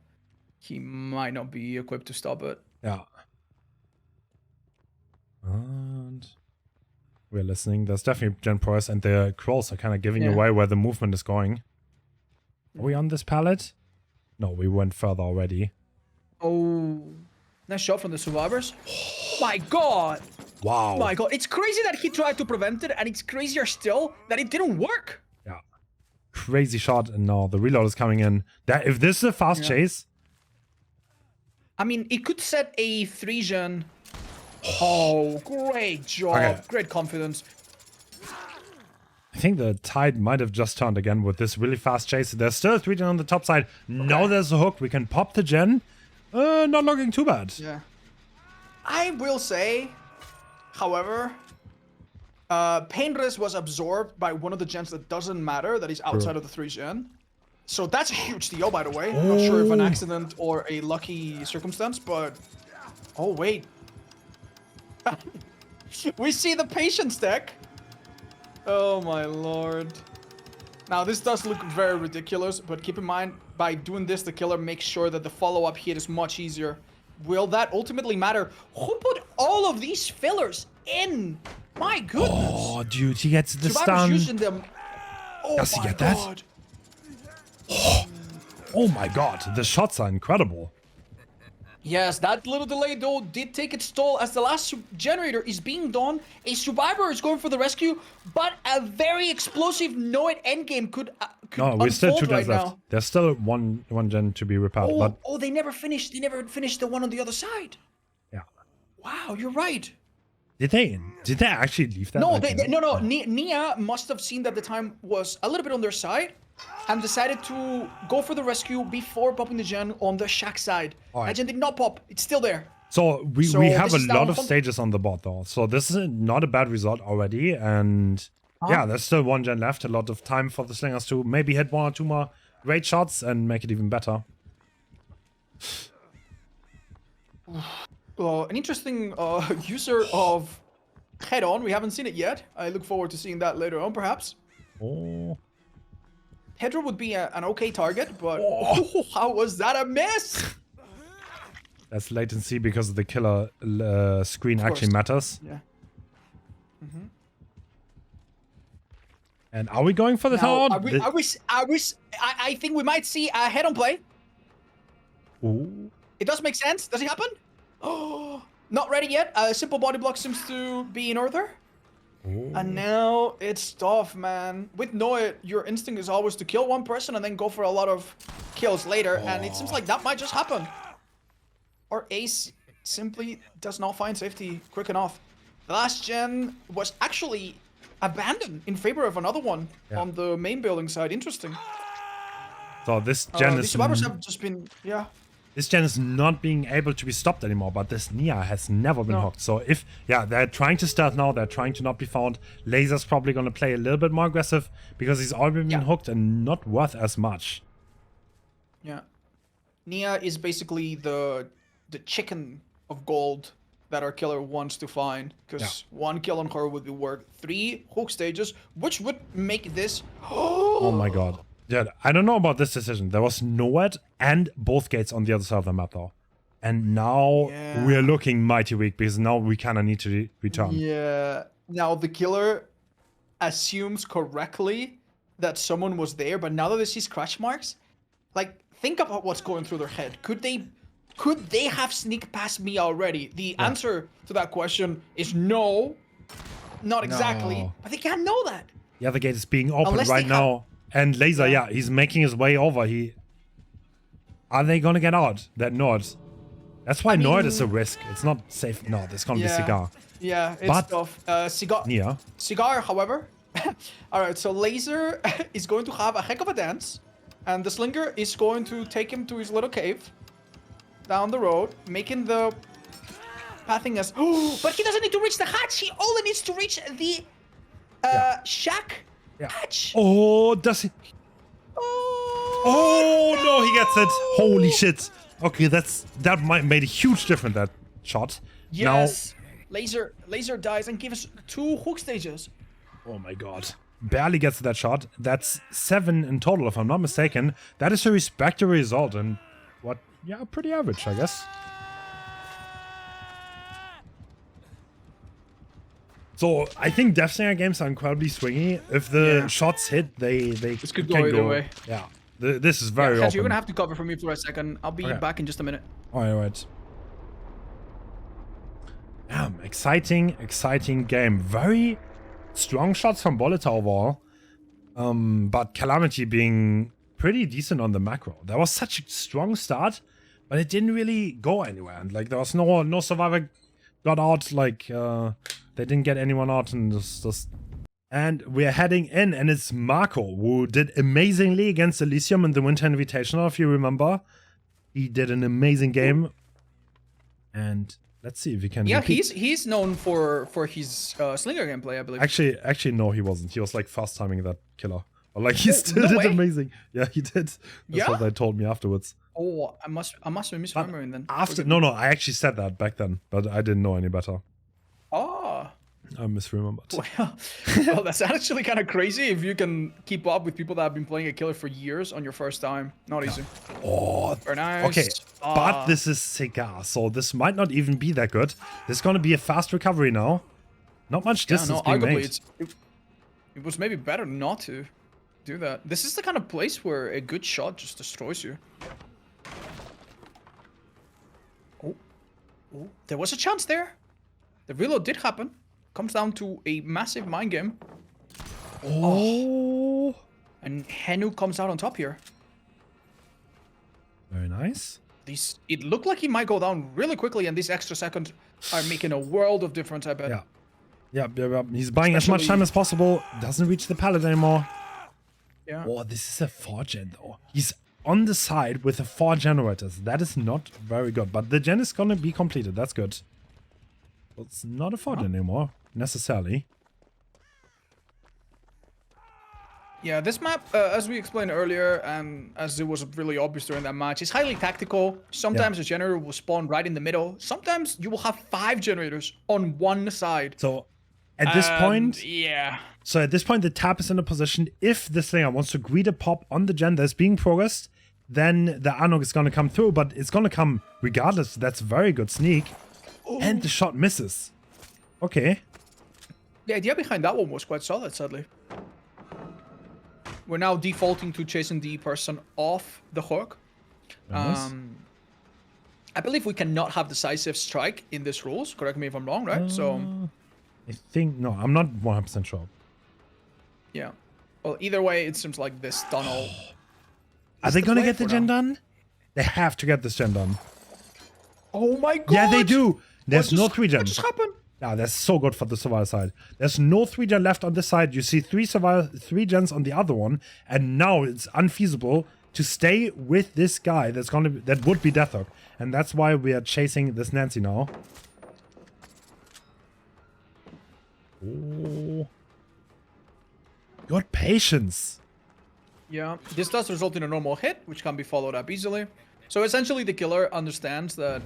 C: he might not be equipped to stop it.
A: Yeah. And we're listening. There's definitely Gen Prowess, and the Crows are kind of giving away where the movement is going. Are we on this pallet? No, we went further already.
C: Oh. Nice shot from the survivors. Oh my god!
A: Wow.
C: Oh my god, it's crazy that he tried to prevent it, and it's crazier still that it didn't work.
A: Yeah. Crazy shot, and now the reload is coming in. That if this is a fast chase.
C: I mean, it could set a 3-gen. Oh, great job.
A: Okay.
C: Great confidence.
A: I think the tide might have just turned again with this really fast chase. There's still a 3-gen on the top side. Now there's a hook. We can pop the gen. Not looking too bad.
C: Yeah. I will say, however, Paintress was absorbed by one of the gens that doesn't matter, that is outside of the 3-gen. So that's a huge deal, by the way. I'm not sure if an accident or a lucky circumstance, but... Oh, wait. We see the patience deck. Oh, my lord. Now, this does look very ridiculous, but keep in mind, by doing this, the killer makes sure that the follow-up hit is much easier. Will that ultimately matter? Who put all of these fillers in? My goodness.
A: Oh, dude, he gets the
C: Survivor's
A: stun.
C: using them. Oh
A: Does he
C: my
A: get that?
C: god.
A: Oh my god, the shots are incredible.
C: Yes, that little delay though did take its toll as the last generator is being done. A survivor is going for the rescue, but a very explosive no-hit endgame could
A: No, we still
C: unfold
A: 2 gens
C: right
A: left.
C: now.
A: There's still one gen to be repaired,
C: Oh,
A: but
C: they never finished. They never finished the one on the other side.
A: yeah.
C: Wow, you're right.
A: Did they actually leave that?
C: No,
A: like,
C: no. Nia must have seen that the time was a little bit on their side and decided to go for the rescue before popping the gen on the shack side.
A: Alright.
C: That gen did not pop. It's still there.
A: So we
C: So
A: have a
C: this is
A: lot
C: now
A: of
C: fun-
A: stages on the board though. So this is not a bad result already. And yeah, there's still 1 gen left. A lot of time for the slingers to maybe hit 1 or 2 more great shots and make it even better.
C: An interesting user of head-on. We haven't seen it yet. I look forward to seeing that later on, perhaps.
A: Oh.
C: Hedra would be an okay target, but how was that a miss?
A: That's latency because the killer screen actually
C: course.
A: matters.
C: Yeah.
A: And are we going for the
C: Now,
A: tower?
C: I think we might see a head-on play.
A: Ooh.
C: It does make sense. Does it happen? Oh, not ready yet. A simple body block seems to be in order.
A: Ooh.
C: And now it's tough, man. With Noe, your instinct is always to kill one person and then go for a lot of kills later. And it seems like that might just happen. Or Ace simply does not find safety quick enough. The last gen was actually abandoned in favor of another one on the main building side. Interesting.
A: So this gen
C: The
A: is
C: survivors have just been,
A: this gen is not being able to be stopped anymore, but this Nia has never been hooked. So if, they're trying to stealth now, they're trying to not be found. Laser's probably going to play a little bit more aggressive because he's already been hooked and not worth as much.
C: Yeah. Nia is basically the chicken of gold that our killer wants to find, because 1 kill on her would be worth 3 hook stages, which would make this...
A: Oh my god. Yeah, I don't know about this decision. There was Noed and both gates on the other side of the map though. And now we're looking mighty weak because now we kind of need to return.
C: Yeah. Now the killer assumes correctly that someone was there, but now that they see scratch marks, like, think about what's going through their head. Could they have sneaked past me already? The answer to that question is no. Not exactly.
A: No.
C: But they can't know that.
A: The other gate is being opened
C: Unless
A: right
C: they
A: now. And Laser, he's making his way over. Are they gonna get out? That Nord. That's why Nord is a risk. It's not safe. No, there's gonna be Cigar.
C: Yeah, it's
A: But-
C: tough. Cigar, however. Alright, so Laser is going to have a heck of a dance. And the Slinger is going to take him to his little cave down the road, making the pathing as... but he doesn't need to reach the hatch. He only needs to reach the Shack.
A: Yeah.
C: Catch.
A: Oh, does he? Oh no, he gets it. Holy shit. Okay, that made a huge difference, that shot.
C: Yes. Laser dies and gives us 2 hook stages.
A: Now, oh my god. Barely gets that shot. That's 7 in total, if I'm not mistaken. That is a respectable result, and what? Yeah, pretty average, I guess. So I think Deathslinger games are incredibly swingy. If the shots hit, they
C: This could
A: can
C: go either way.
A: Yeah, this is very open.
C: You're gonna have to cover for me for a second. I'll be back in just a minute.
A: Alright. Yeah, exciting game. Very strong shots from Bolita overall. But Calamity being pretty decent on the macro. That was such a strong start, but it didn't really go anywhere. And like there was no survivor got out, like they didn't get anyone out, and just and we're heading in, and it's Marco who did amazingly against Elysium in the Winter Invitational, if you remember. He did an amazing game, and let's see if we can.
C: Yeah,
A: repeat.
C: he's known for his slinger gameplay, I believe.
A: Actually, no, he wasn't. He was like fast timing that killer, but like he still did amazing. Yeah, he did. That's what they told me afterwards.
C: Oh, I must be misremembering then.
A: No, I actually said that back then, but I didn't know any better.
C: Oh.
A: I misremembered.
C: Well, that's actually kind of crazy if you can keep up with people that have been playing a killer for years on your first time. Not easy.
A: Oh,
C: very nice.
A: Okay, but this is Cigar, so this might not even be that good. This is going to be a fast recovery now. Not much distance being made.
C: It was maybe better not to do that. This is the kind of place where a good shot just destroys you. Oh, there was a chance there. The reload did happen. Comes down to a massive mind game.
A: Oh.
C: And Henu comes out on top here.
A: Very nice.
C: It looked like he might go down really quickly, and these extra seconds are making a world of difference, I bet.
A: Yeah. He's buying as much time as possible. Doesn't reach the pallet anymore.
C: Yeah.
A: Oh, this is a 4-gen though. He's on the side with the 4 generators. That is not very good, but the gen is gonna be completed. That's good. Well, it's not a 4-gen anymore, necessarily.
C: Yeah, this map, as we explained earlier, and as it was really obvious during that match, is highly tactical. Sometimes a generator will spawn right in the middle. Sometimes you will have 5 generators on one side.
A: So at this point,
C: yeah.
A: So at this point, the tap is in a position. If the Slinger wants to greet a pop on the gen that's being progressed, then the Anok is going to come through, but it's going to come regardless. That's very good sneak. And the shot misses. Okay.
C: The idea behind that one was quite solid, sadly. We're now defaulting to chasing the person off the hook.
A: Nice.
C: I believe we cannot have decisive strike in these rules. Correct me if I'm wrong, right?
A: I think, no, I'm not 100% sure.
C: Yeah. Well, either way, it seems like this tunnel...
A: Are they going to get the gen done? They have to get this gen done.
C: Oh my god!
A: Yeah, they do. There's no 3-gen.
C: What just happened?
A: Yeah, that's so good for the survivor side. There's no 3-gen left on this side. You see 3 gens on the other one, and now it's unfeasible to stay with this guy that would be Deathhook. And that's why we are chasing this Nancy now. Oh. Good patience.
C: Yeah, this does result in a normal hit, which can be followed up easily. So essentially the killer understands that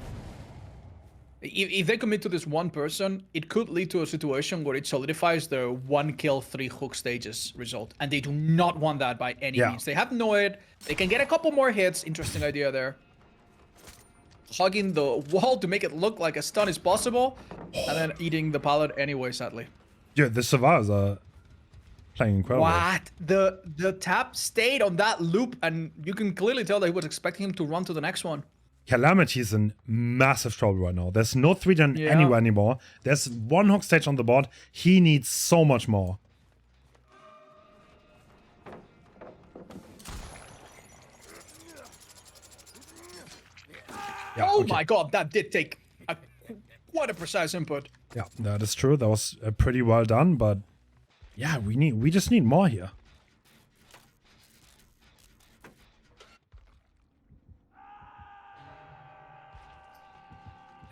C: if they commit to this one person, it could lead to a situation where it solidifies their 1 kill 3 hook stages result. And they do not want that by any means. They have Noid, they can get a couple more hits, interesting idea there. Hugging the wall to make it look like a stun is possible, and then eating the pallet anyway, sadly.
A: Yeah, the survivors are playing incredible.
C: What? The tap stayed on that loop, and you can clearly tell that he was expecting him to run to the next one.
A: Calamity's in massive trouble right now. There's no 3-gen anywhere anymore. There's 1 hook stage on the board. He needs so much more. Yeah,
C: oh my god, that did take quite a precise input.
A: Yeah, that is true. That was pretty well done, but yeah, we just need more here.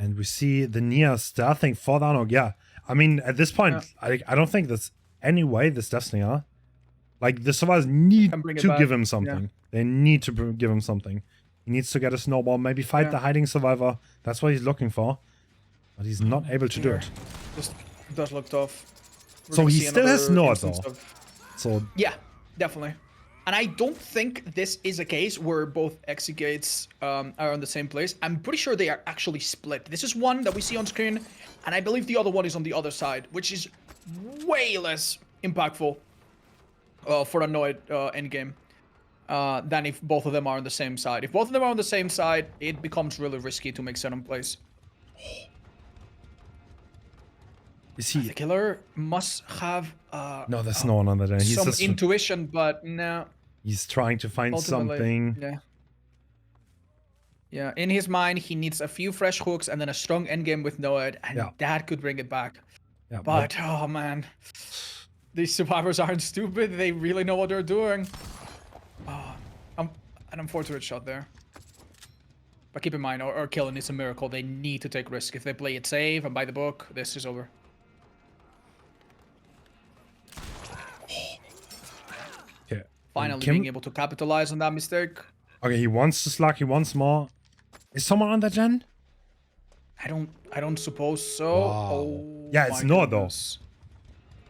A: And we see the Nia stealthing for the Anok. Yeah, I mean, at this point, I don't think there's any way, this Deathslinger. Like, the survivors need
C: Can bring it
A: to
C: back.
A: give him something. They need to give him something. He needs to get a snowball, maybe fight the hiding survivor. That's what he's looking for. But he's not able to do it.
C: This does look tough. We're
A: So
C: gonna
A: he
C: see
A: still has
C: another
A: Nord,
C: instance
A: though.
C: of-
A: So,
C: Yeah, definitely. And I don't think this is a case where both Exegates are in the same place. I'm pretty sure they are actually split. This is one that we see on screen, and I believe the other one is on the other side, which is way less impactful for a Noid endgame than if both of them are on the same side. If both of them are on the same side, it becomes really risky to make certain plays.
A: is he...
C: The killer must have
A: No, there's no one on that end. He's
C: some
A: just...
C: intuition, but no.
A: He's trying to find
C: Ultimately,
A: something.
C: Yeah. Yeah, in his mind, he needs a few fresh hooks and then a strong endgame with Noid, and that could bring it back.
A: Yeah,
C: But, oh man. These survivors aren't stupid. They really know what they're doing. Oh, an unfortunate shot there. But keep in mind, our killing is a miracle. They need to take risk. If they play it safe and by the book, this is over.
A: Okay.
C: Finally being able to capitalize on that mistake.
A: Okay, he wants to slug. He wants more. Is someone on that gen?
C: I don't suppose so.
A: Wow.
C: Oh,
A: Yeah, it's
C: my
A: not, though.
C: goodness.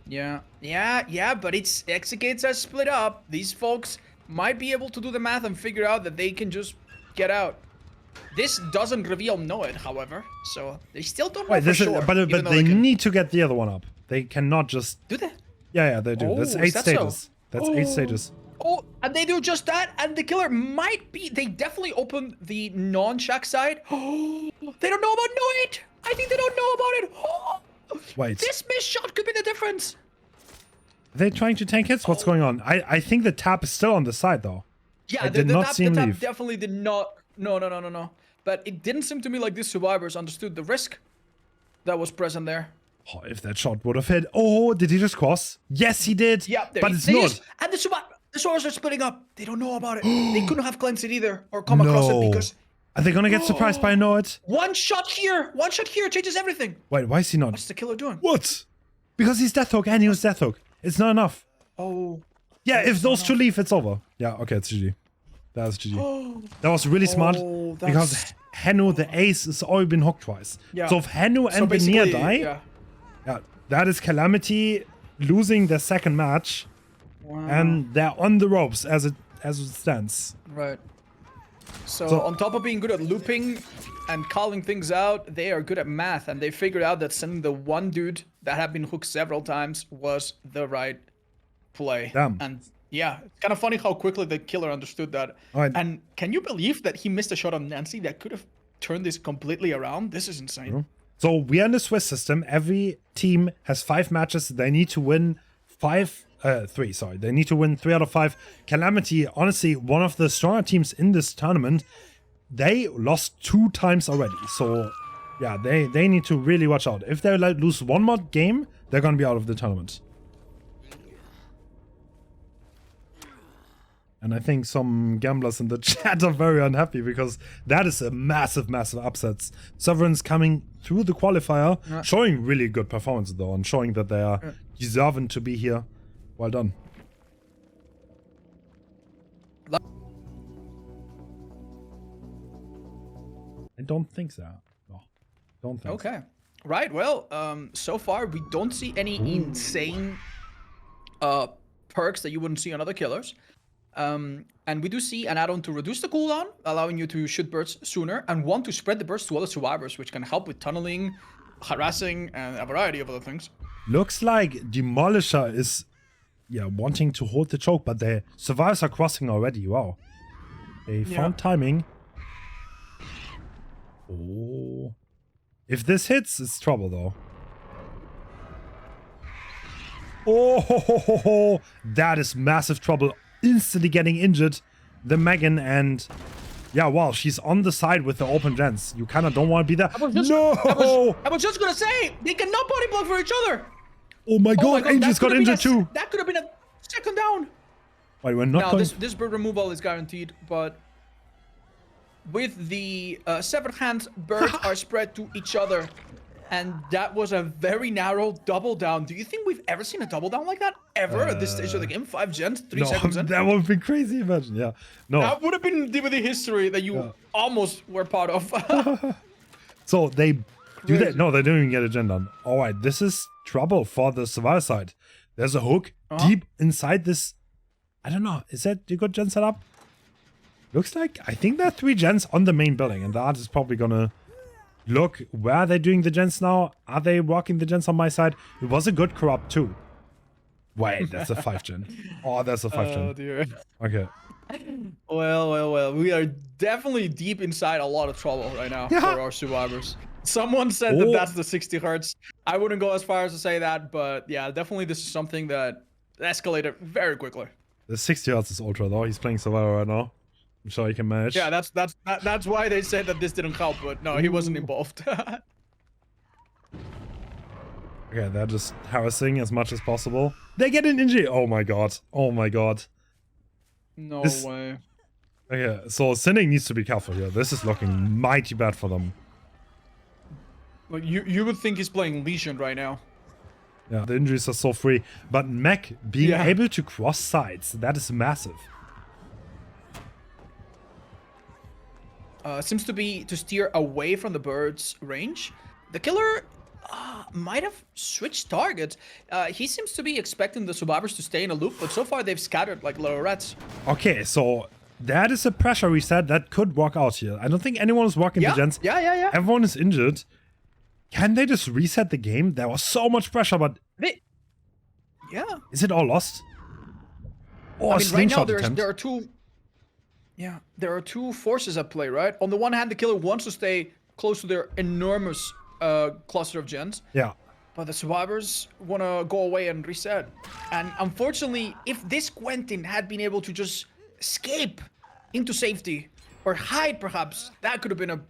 C: Yeah, but it's Exegates are split up. These folks might be able to do the math and figure out that they can just get out. This doesn't reveal Noid, however, so they still don't know
A: Wait,
C: for
A: this
C: sure.
A: is, but
C: even though
A: they
C: can-
A: need to get the other one up. They cannot just...
C: Do they?
A: Yeah, they do. That's
C: Oh,
A: 8
C: is that so?
A: stages. That's 8 stages.
C: Oh, and they do just that, and the killer might be... They definitely opened the non-shack side. Oh, they don't know about Noid! I think they don't know about it! Oh,
A: Wait.
C: this missed shot could be the difference!
A: Are they trying to tank hits? What's going on? I think the tap is still on the side, though.
C: Yeah,
A: I did not see him
C: the tap
A: leave.
C: definitely did not... No. But it didn't seem to me like these survivors understood the risk that was present there.
A: Oh, if that shot would have hit. Oh, did he just cross? Yes, he did.
C: Yeah,
A: but it's
C: they
A: not.
C: just- and the survivors are splitting up. They don't know about it. They couldn't have cleansed it either or come across it because
A: Are they gonna get surprised by Noid?
C: one shot here changes everything.
A: Wait, why is he not?
C: What's the killer doing?
A: What? Because he's Death Hook and he was Death Hook. It's not enough.
C: Oh.
A: Yeah, if those two leave, it's over. Yeah, okay, it's GG. That was GG. That was really smart because Henu, the ace, has already been hooked twice.
C: Yeah.
A: So if Henu and
C: basically,
A: Veneer die, yeah, that is Calamity losing their second match, and they're on the ropes as it stands.
C: Right. So on top of being good at looping and calling things out, they are good at math, and they figured out that sending the one dude that had been hooked several times was the right play.
A: Damn.
C: And yeah, it's kind of funny how quickly the killer understood that.
A: Alright.
C: And can you believe that he missed a shot on Nancy that could have turned this completely around? This is insane.
A: So we are in the Swiss system. Every team has 5 matches. They need to win 3. Sorry, they need to win 3 out of 5. Calamity, honestly, one of the stronger teams in this tournament. They lost 2 times already. So yeah, they need to really watch out. If they lose one more game, they're gonna be out of the tournament. And I think some gamblers in the chat are very unhappy because that is a massive, massive upset. Sovereign's coming through the qualifier, showing really good performance though, and showing that they are deserving to be here. Well done. I don't think so. No, don't think so.
C: Okay. Right. Well, so far we don't see any insane perks that you wouldn't see on other killers. And we do see an add-on to reduce the cooldown, allowing you to shoot bursts sooner, and one to spread the burst to other survivors, which can help with tunneling, harassing, and a variety of other things.
A: Looks like Demolisher is, wanting to hold the choke, but the survivors are crossing already. Wow. They found timing. Oh. If this hits, it's trouble, though. Oh, that is massive trouble. Instantly getting injured. The Megan and... Yeah, wow, she's on the side with the open gens. You kind of don't want to be there.
C: I was just gonna say, they cannot body block for each other.
A: Oh my god, Angel's got injured too.
C: That could have been a second down.
A: Wait, we're not going...
C: this bird removal is guaranteed, but with the severed hands, birds are spread to each other. And that was a very narrow double down. Do you think we've ever seen a double down like that? Ever at this stage of the game? 5 gens, 3 seconds in?
A: That would be crazy, imagine, yeah. No.
C: That would have been the history that you almost were part of.
A: So they do that. No, they don't even get a gen done. All right, this is trouble for the survivor side. There's a hook deep inside this. I don't know. Is that you got gen set up? Looks like I think there are 3 gens on the main building, and the art is probably gonna look where are they doing the gens now. Are they walking the gens on my side? It was a good corrupt too. Wait, that's a 5 gen. Oh, that's a 5 gen.
C: Oh dear.
A: Okay.
C: Well. We are definitely deep inside a lot of trouble right now for our survivors. Someone said that that's the 60 hertz. I wouldn't go as far as to say that, but yeah, definitely this is something that escalated very quickly.
A: The 60 hertz is ultra though. He's playing survivor right now. I'm sure he can manage.
C: Yeah, that's why they said that this didn't help, but no, he wasn't involved.
A: Okay, they're just harassing as much as possible. They get an injury. Oh my god. Oh my god.
C: No way.
A: Okay, so Sinning needs to be careful here. This is looking mighty bad for them.
C: Like you would think he's playing Legion right now.
A: Yeah, the injuries are so free. But Mech being able to cross sides, that is massive.
C: Seems to be to steer away from the bird's range. The killer might have switched targets. He seems to be expecting the survivors to stay in a loop, but so far they've scattered like little rats.
A: Okay, so that is a pressure reset that could work out here. I don't think anyone is walking the gens.
C: Yeah.
A: Everyone is injured. Can they just reset the game? There was so much pressure, but...
C: Yeah.
A: Is it all lost? Or
C: I mean, right now
A: attempt?
C: there are two... Yeah, there are 2 forces at play, right? On the one hand, the killer wants to stay close to their enormous cluster of gens.
A: Yeah.
C: But the survivors want to go away and reset. And unfortunately, if this Quentin had been able to just escape into safety or hide perhaps, that could have been a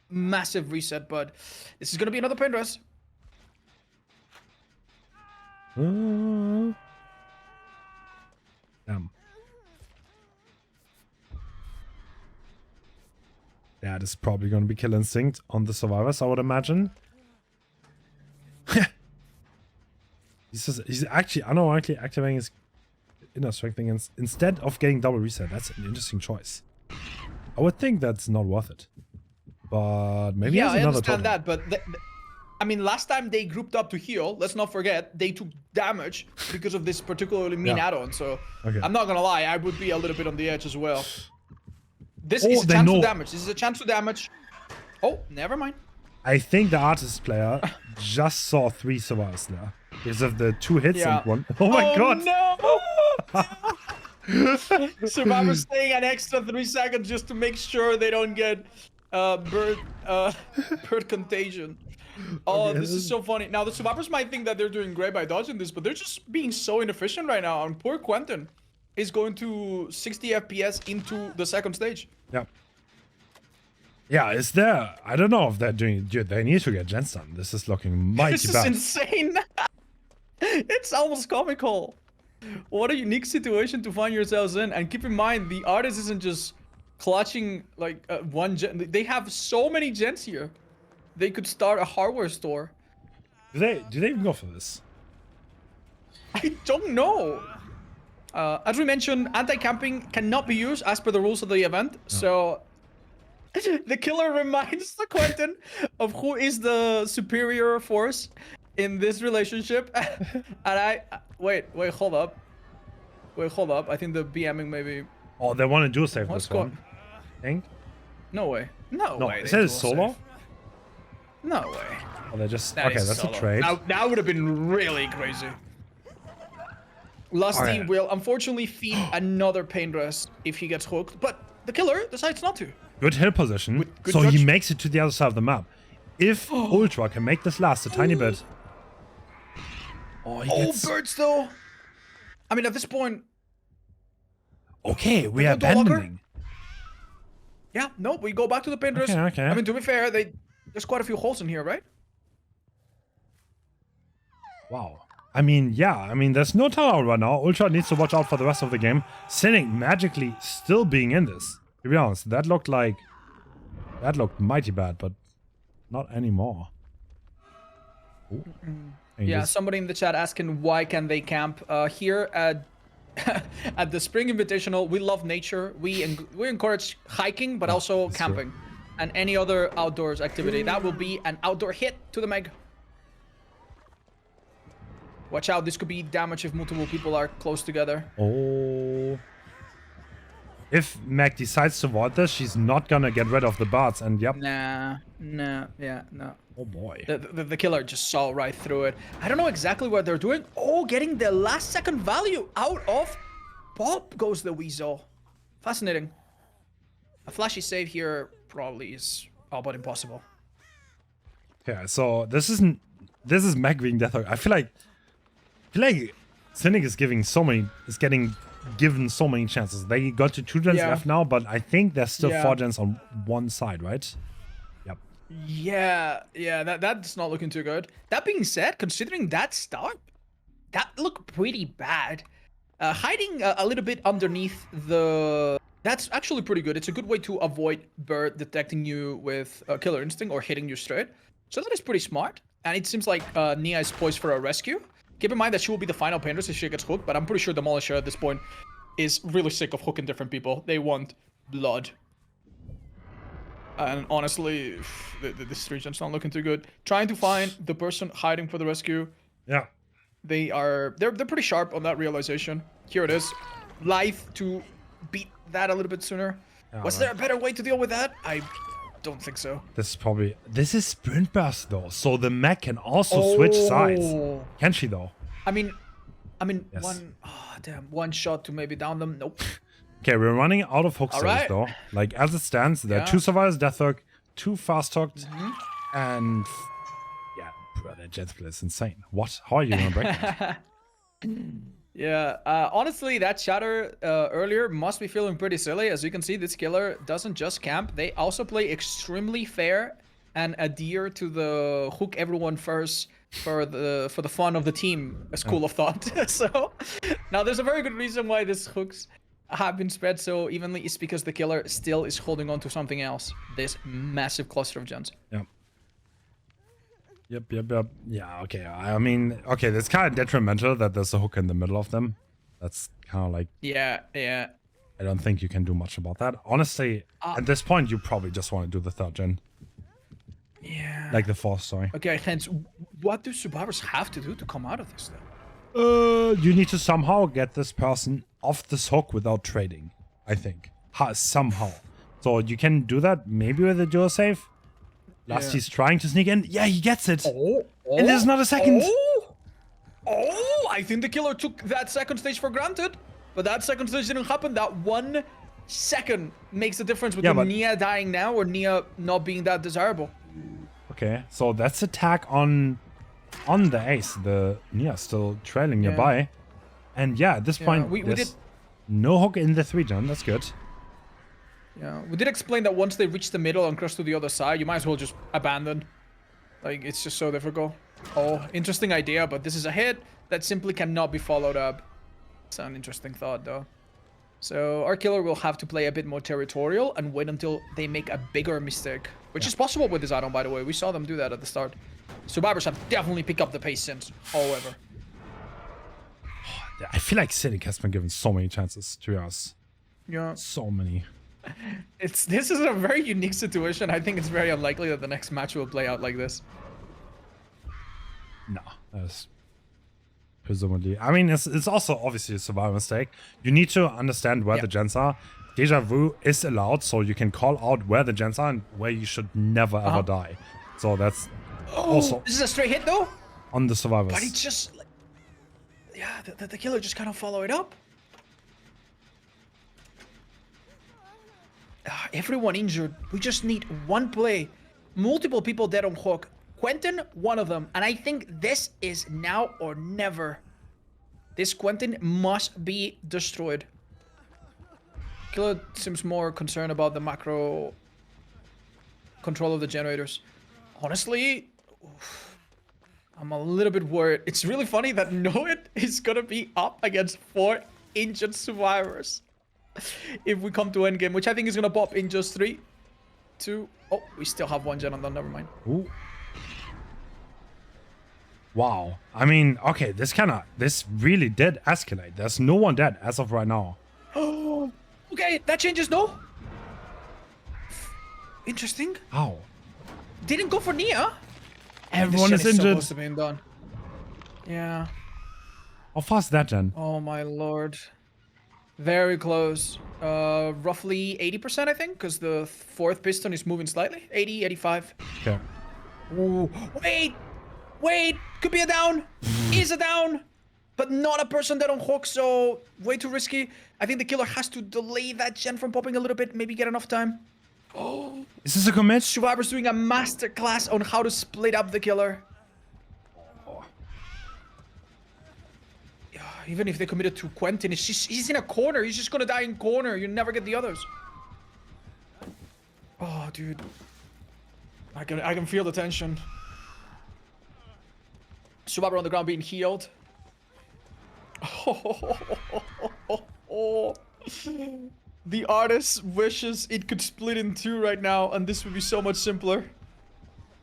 C: massive reset. But this is going to be another pain dress.
A: Damn. That is probably going to be kill instinct on the survivors, I would imagine. He's actually unironically activating his inner strength against instead of getting double reset. That's an interesting choice. I would think that's not worth it. But maybe
C: yeah,
A: he has
C: I
A: another
C: understand
A: totem.
C: that, but I mean, last time they grouped up to heal, let's not forget, they took damage because of this particularly mean add-on. So I'm not gonna lie, I would be a little bit on the edge as well. This is a chance to damage. This is a chance to damage. Oh, never mind.
A: I think the artist player just saw 3 survivors there. Because of the 2 hits and 1. Oh my god!
C: No! Survivors staying an extra 3 seconds just to make sure they don't get bird contagion. Oh, okay, this is so funny. Now, the survivors might think that they're doing great by dodging this, but they're just being so inefficient right now. And poor Quentin is going to 60 FPS into the second stage.
A: Yeah. Yeah, is there... I don't know if they're doing... Dude, they need to get gens done. This is looking mighty bad.
C: This is insane. It's almost comical. What a unique situation to find yourselves in. And keep in mind, the artist isn't just clutching like one gen. They have so many gens here. They could start a hardware store.
A: Do they even go for this?
C: I don't know. As we mentioned, anti-camping cannot be used as per the rules of the event. No. So the killer reminds the Quentin of who is the superior force in this relationship. And wait, hold up. I think the BMing maybe.
A: Oh, they want to do save this one. Think?
C: No way. No way.
A: Is that a solo?
C: No way.
A: Oh, they're just okay. That's solo. A trade.
C: That would have been really crazy. Lusty will unfortunately feed another pain dress if he gets hooked, but the killer decides not to.
A: Good hill position, good so he makes it to the other side of the map. If Ultra can make this last a tiny bit.
C: Oh, he gets... birds though. I mean, at this point.
A: Okay, we are abandoning.
C: Yeah, no, we go back to the pain dress.
A: Okay.
C: I mean, to be fair, there's quite a few holes in here, right?
A: Wow. I mean, yeah. I mean, there's no turnaround right now. Ultra needs to watch out for the rest of the game. Sinning magically still being in this. To be honest, that looked mighty bad, but not anymore.
C: Yeah, somebody in the chat asking why can they camp here at at the Spring Invitational. We love nature. We encourage hiking, but also camping and any other outdoors activity. That will be an outdoor hit to the Meg. Watch out, this could be damage if multiple people are close together.
A: Oh. If Meg decides to avoid this, she's not gonna get rid of the bards, and yep.
C: Nah, no.
A: Oh boy.
C: The killer just saw right through it. I don't know exactly what they're doing. Oh, getting the last second value out of Pop goes the Weasel. Fascinating. A flashy save here probably is all but impossible.
A: Yeah, so this is Meg being Deathhawk. I feel like Cynic is getting so many chances. They got to 2 gens left now, but I think there's still 4 gens on one side, right? Yep.
C: Yeah, that's not looking too good. That being said, considering that start, that looked pretty bad. Hiding a little bit underneath that's actually pretty good. It's a good way to avoid Bird detecting you with Killer Instinct or hitting you straight. So that is pretty smart. And it seems like Nia is poised for a rescue. Keep in mind that she will be the final Painters if she gets hooked, but I'm pretty sure Demolisher at this point is really sick of hooking different people. They want blood. And honestly, this region's not looking too good. Trying to find the person hiding for the rescue.
A: Yeah.
C: They're pretty sharp on that realization. Here it is. Life to beat that a little bit sooner.
A: Yeah,
C: Was there a better way to deal with that? I don't think so.
A: This is sprint burst though, so the mech can also switch sides. Can she though?
C: I mean,
A: Yes.
C: one shot to maybe down them. Nope.
A: Okay, we're running out of hook saves though. Like as it stands, there are 2 survivors, Deathhook, 2 fast hooked, and yeah, bro, that jet split is insane. What? How are you gonna break that?
C: Yeah, honestly, that shatter earlier must be feeling pretty silly. As you can see, this killer doesn't just camp. They also play extremely fair and adhere to the hook everyone first for the fun of the team school of thought. So now there's a very good reason why these hooks have been spread so evenly. It's because the killer still is holding on to something else. This massive cluster of gens.
A: Yep. Yeah, okay. I mean, okay, that's kind of detrimental that there's a hook in the middle of them. That's kind of like...
C: Yeah.
A: I don't think you can do much about that. Honestly, at this point, you probably just want to do the 3rd gen.
C: Yeah.
A: Like the 4th, sorry.
C: Okay, hence, what do survivors have to do to come out of this, though?
A: You need to somehow get this person off this hook without trading, I think. Somehow. So you can do that maybe with a dual save. Last he's trying to sneak in. Yeah, he gets it. And there's not a second.
C: I think the killer took that second stage for granted. But that second stage didn't happen. That 1 second makes the difference between Nia dying now or Nia not being that desirable.
A: Okay, so that's attack on the ace. The Nia still trailing nearby. And yeah, at this point,
C: we did
A: no hook in the 3 gen. That's good.
C: Yeah, we did explain that once they reach the middle and cross to the other side, you might as well just abandon. Like, it's just so difficult. Oh, interesting idea, but this is a hit that simply cannot be followed up. It's an interesting thought, though. So our killer will have to play a bit more territorial and wait until they make a bigger mistake. Which is possible with this add-on, by the way. We saw them do that at the start. Survivors have definitely picked up the pace since, however.
A: I feel like Cynic has been given so many chances to us.
C: Yeah.
A: So many.
C: This is a very unique situation. I think it's very unlikely that the next match will play out like this.
A: No, that's presumably. I mean, it's also obviously a survival mistake. You need to understand where the gens are. Deja vu is allowed, so you can call out where the gens are and where you should never ever die. So that's also.
C: This is a straight hit though.
A: On the survivors.
C: But it's just, yeah, the killer just kind of follow it up. Everyone injured. We just need 1 play. Multiple people dead on hook. Quentin, one of them. And I think this is now or never. This Quentin must be destroyed. Killer seems more concerned about the macro control of the generators. Honestly, I'm a little bit worried. It's really funny that Noed is gonna be up against 4 injured survivors. If we come to endgame, which I think is gonna pop in just 3, 2. Oh, we still have 1 gen on that. Never mind.
A: Ooh. Wow. I mean, okay, this really did escalate. There's no one dead as of right now.
C: Oh, okay, that changes, no? Interesting.
A: How?
C: Didn't go for Nia.
A: Everyone is
C: This gen
A: injured.
C: supposed to be done. Yeah.
A: How fast is that, Jen?
C: Oh my lord. Very close. Roughly 80%, I think, because the fourth piston is moving slightly. 80, 85.
A: Okay.
C: Ooh. Wait, could be a down. Is a down, but not a person dead on hook, so way too risky. I think the killer has to delay that gen from popping a little bit, maybe get enough time. Oh,
A: Is this a commit?
C: Survivor's doing a masterclass on how to split up the killer. Yeah, even if they committed to Quentin, he's in a corner. He's just gonna die in corner. You never get the others. Oh, dude. I can feel the tension. Survivor on the ground being healed. Oh. The artist wishes it could split in two right now, and this would be so much simpler.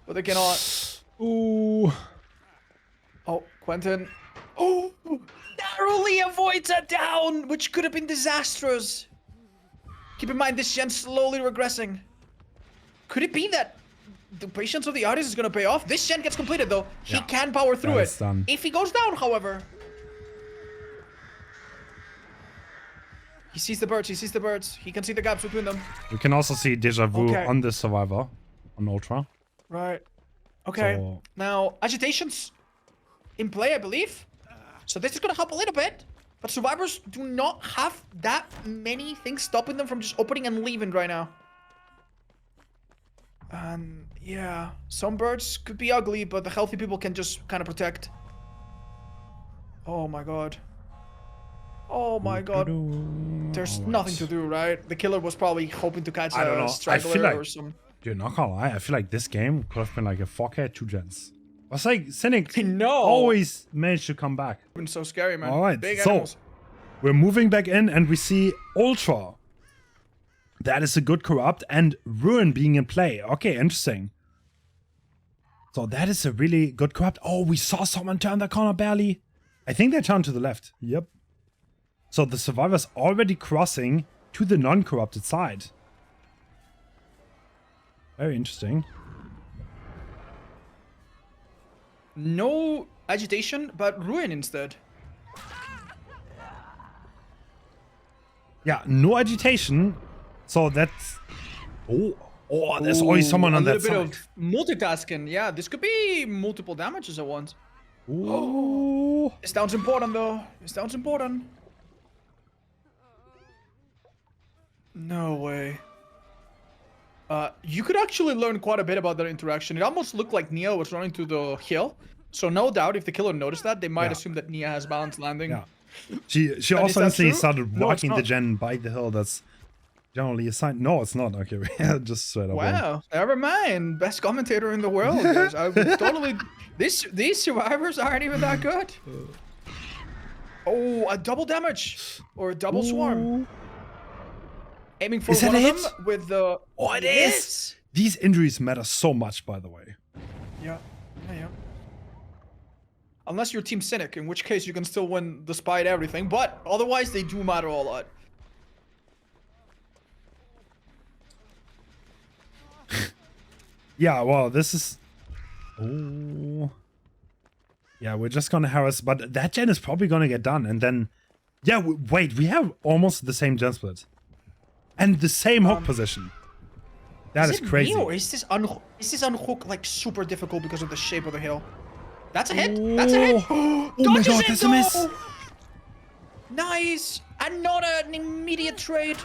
C: But they cannot.
A: Ooh.
C: Oh, Quentin. Oh, narrowly avoids a down, which could have been disastrous. Keep in mind, this gen's slowly regressing. Could it be that the patience of the artist is going to pay off? This gen gets completed, though. He can power through
A: That
C: it.
A: is done.
C: If he goes down, however. He sees the birds. He sees the birds. He can see the gaps between them.
A: We can also see Deja Vu
C: Okay.
A: on the Survivor, on Ultra.
C: Right. Okay.
A: So-
C: Now, agitation's in play, I believe. So this is going to help a little bit. But survivors do not have that many things stopping them from just opening and leaving right now. Yeah. Some birds could be ugly, but the healthy people can just kind of protect. Oh my god. Oh my god. There's nothing to do, right? The killer was probably hoping to catch
A: I don't know.
C: a
A: I
C: straggler
A: feel like-
C: or some...
A: Dude, not gonna lie, I feel like this game could have been like a 4K 2 gens. I was like, Cynic
C: No.
A: always managed to come back.
C: Been so scary, man.
A: Alright,
C: Big
A: so
C: animals.
A: we're moving back in and we see Ultra. That is a good corrupt and Ruin being in play. Okay, interesting. So that is a really good corrupt. Oh, we saw someone turn the corner barely. I think they turned to the left. Yep. So the survivor's already crossing to the non-corrupted side. Very interesting.
C: No agitation, but ruin instead.
A: Yeah, no agitation. So that's... Oh, there's always someone on that
C: A
A: side.
C: little bit of multitasking. Yeah, this could be multiple damages at once.
A: Ooh.
C: This down's important, though. This down's important. No way. You could actually learn quite a bit about their interaction. It almost looked like Nia was running to the hill. So no doubt, if the killer noticed that, they might assume that Nia has balanced landing.
A: Yeah. She
C: And
A: also
C: is that
A: instantly
C: true?
A: started
C: No, it's
A: walking the
C: not.
A: gen by the hill. That's generally a sign. No, it's not. Okay, just straight up.
C: Wow, never mind. Best commentator in the world, guys. I would totally. These survivors aren't even that good. Oh, a double damage or a double swarm. Aiming for
A: Is that
C: one
A: a
C: of them
A: hit?
C: with the.
A: Oh, it
C: Yes!
A: is. These injuries matter so much, by the way.
C: Yeah. Unless you're Team Cynic, in which case you can still win despite everything. But otherwise, they do matter a lot.
A: Yeah, well, this is... Oh... Yeah, we're just gonna harass, but that gen is probably gonna get done, and then... Yeah, wait, we have almost the same gen split. And the same hook position. That is
C: it
A: crazy.
C: Me or is this unhook like super difficult because of the shape of the hill? That's a hit. That's a hit.
A: Oh my god, that's a miss.
C: Nice. And not an immediate trade.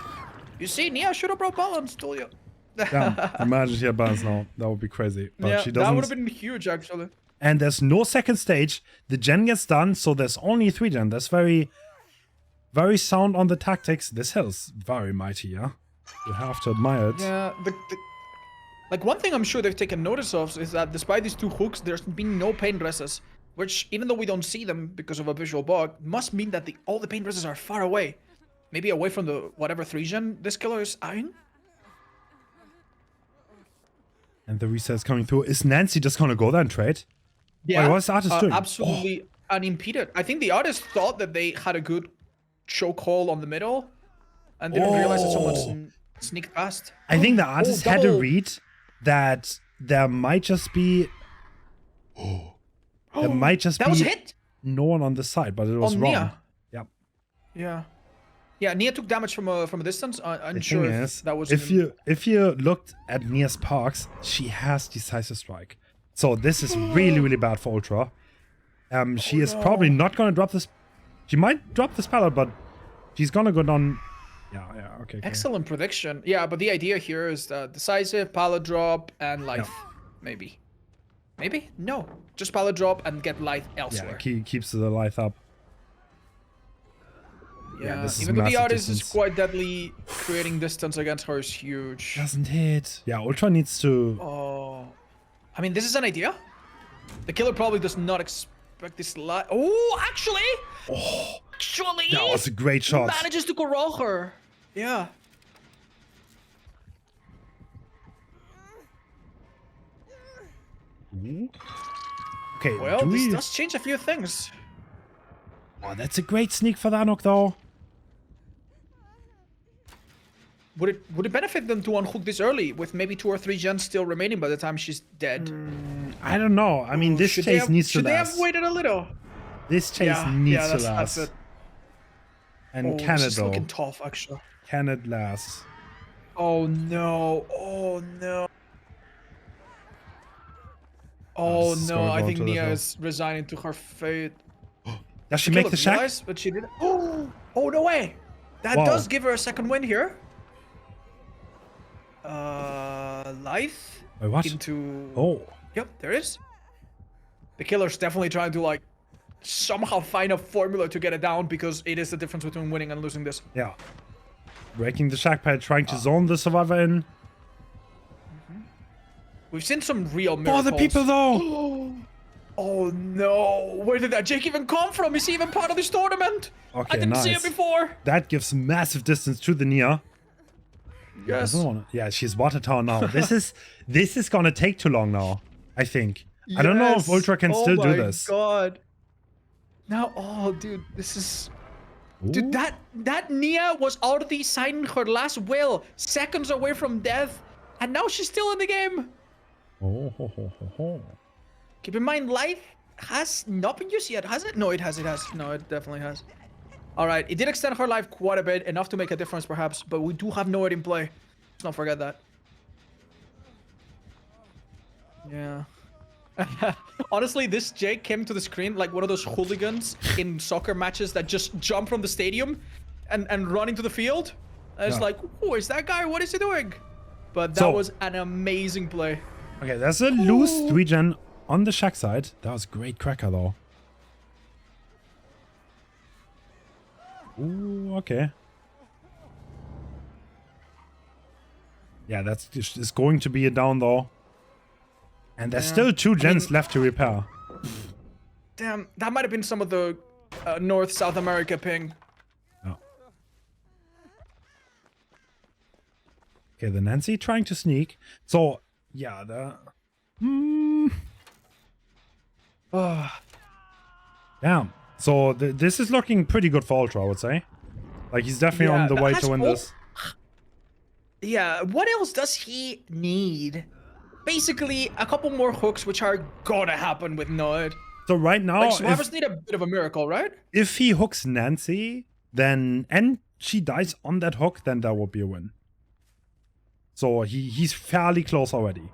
C: You see, Nia should have brought balance, told you.
A: Damn, imagine she had balance now. That would be crazy. But
C: Yeah,
A: she
C: that
A: doesn't.
C: would have been huge, actually.
A: And there's no second stage. The gen gets done, so there's only 3 gen. That's very, very sound on the tactics. This hill's very mighty, yeah? You have to admire it.
C: Yeah, like one thing I'm sure they've taken notice of is that despite these 2 hooks, there's been no pain dresses. Which, even though we don't see them because of a visual bug, must mean that all the pain dresses are far away. Maybe away from the whatever 3 gen this killer is eyeing?
A: And the reset is coming through. Is Nancy just gonna go there and trade?
C: Yeah,
A: what's the artist doing?
C: absolutely unimpeded. I think the artist thought that they had a good chokehold on the middle, and didn't realize that someone sneaked past.
A: I think the artist had a
C: double.
A: read that there might just be
C: That was hit
A: no one on the side, but it was
C: on
A: wrong.
C: Nia.
A: Yep.
C: Yeah. Yeah, Nia took damage from a distance. I'm
A: The
C: sure
A: thing
C: if
A: is,
C: that was
A: if you looked at Nia's parks, she has decisive strike. So this is really, really bad for Ultra. She is probably not gonna drop this. She might drop this pallet, but she's gonna go down. Yeah, okay.
C: Excellent prediction. Yeah, but the idea here is decisive, pallet drop, and life. Maybe. Maybe? No. Just pallet drop and get life elsewhere.
A: Yeah, keeps the life up.
C: Yeah,
A: this is
C: even though the
A: massive
C: artist is
A: distance.
C: quite deadly, creating distance against her is huge.
A: Doesn't hit. Yeah, Ultra needs to.
C: Oh. I mean, this is an idea. The killer probably does not expect this life. Oh, actually!
A: Oh,
C: Actually!
A: that was a great shot.
C: Manages to corral her. Yeah.
A: Okay,
C: Well, this does change a few things.
A: Oh, that's a great sneak for Anok, though.
C: Would it benefit them to unhook this early, with maybe 2 or 3 gens still remaining by the time she's dead?
A: I don't know. I mean, this chase needs to
C: Should they
A: last.
C: have waited a little?
A: This chase needs to last.
C: That's it.
A: And
C: Oh,
A: can
C: this
A: it
C: is
A: though?
C: looking tough, actually.
A: Can it last?
C: Oh no! Oh no! Oh
A: this is
C: no!
A: gonna
C: I
A: go
C: think
A: into the
C: Nia
A: hill.
C: is resigning to her fate.
A: Does she
C: The
A: make
C: killer
A: the shack?
C: realized, but she didn't. Oh no way! That
A: Wow.
C: does give her a second win here. Life
A: Wait, what?
C: into.
A: Oh,
C: Yep, there is. The killer's definitely trying to like somehow find a formula to get it down, because it is the difference between winning and losing this.
A: yeah. Breaking the shack pad, trying to zone the survivor in.
C: We've seen some real
A: For
C: miracles.
A: the people, though.
C: Oh no! Where did that Jake even come from? Is he even part of this tournament?
A: Okay,
C: I didn't see
A: nice.
C: it before.
A: That gives massive distance to the Nia.
C: Yes.
A: Doesn't wanna- Yeah, she's water tower now. This is gonna take too long now. I think. I don't know if
C: Yes.
A: Ultra can still do this.
C: Oh my god. Now, oh dude, this is. Dude, that Nia was already signing her last will, seconds away from death, and now she's still in the game.
A: Oh, ho, ho, ho, ho.
C: Keep in mind, life has not been used yet, has it? No, it has. It has. No, it definitely has. All right, it did extend her life quite a bit, enough to make a difference, perhaps. But we do have Noid in play. Let's not forget that. Yeah. Honestly, this Jake came to the screen like one of those hooligans in soccer matches that just jump from the stadium and run into the field. And it's
A: Yeah.
C: like, who is that guy? What is he doing? But that
A: So-
C: was an amazing play.
A: Okay, there's a loose regen on the shack side. That was great cracker, though. Ooh, okay. Yeah, that's is going to be a down, though. And there's still 2 gens left to repair.
C: Damn, that might have been some of the North South America ping.
A: Oh. Okay, the Nancy trying to sneak. So, yeah, the... Damn. So, this is looking pretty good for Ultra, I would say. Like, he's definitely
C: Yeah,
A: on the
C: but
A: way
C: has
A: to win
C: Ul-
A: this.
C: Yeah, what else does he need? Basically, a couple more hooks, which are gonna happen with Noid.
A: So right now,
C: Like, survivors need a bit of a miracle, right?
A: if he hooks Nancy, then and she dies on that hook, then that would be a win. So he's fairly close already.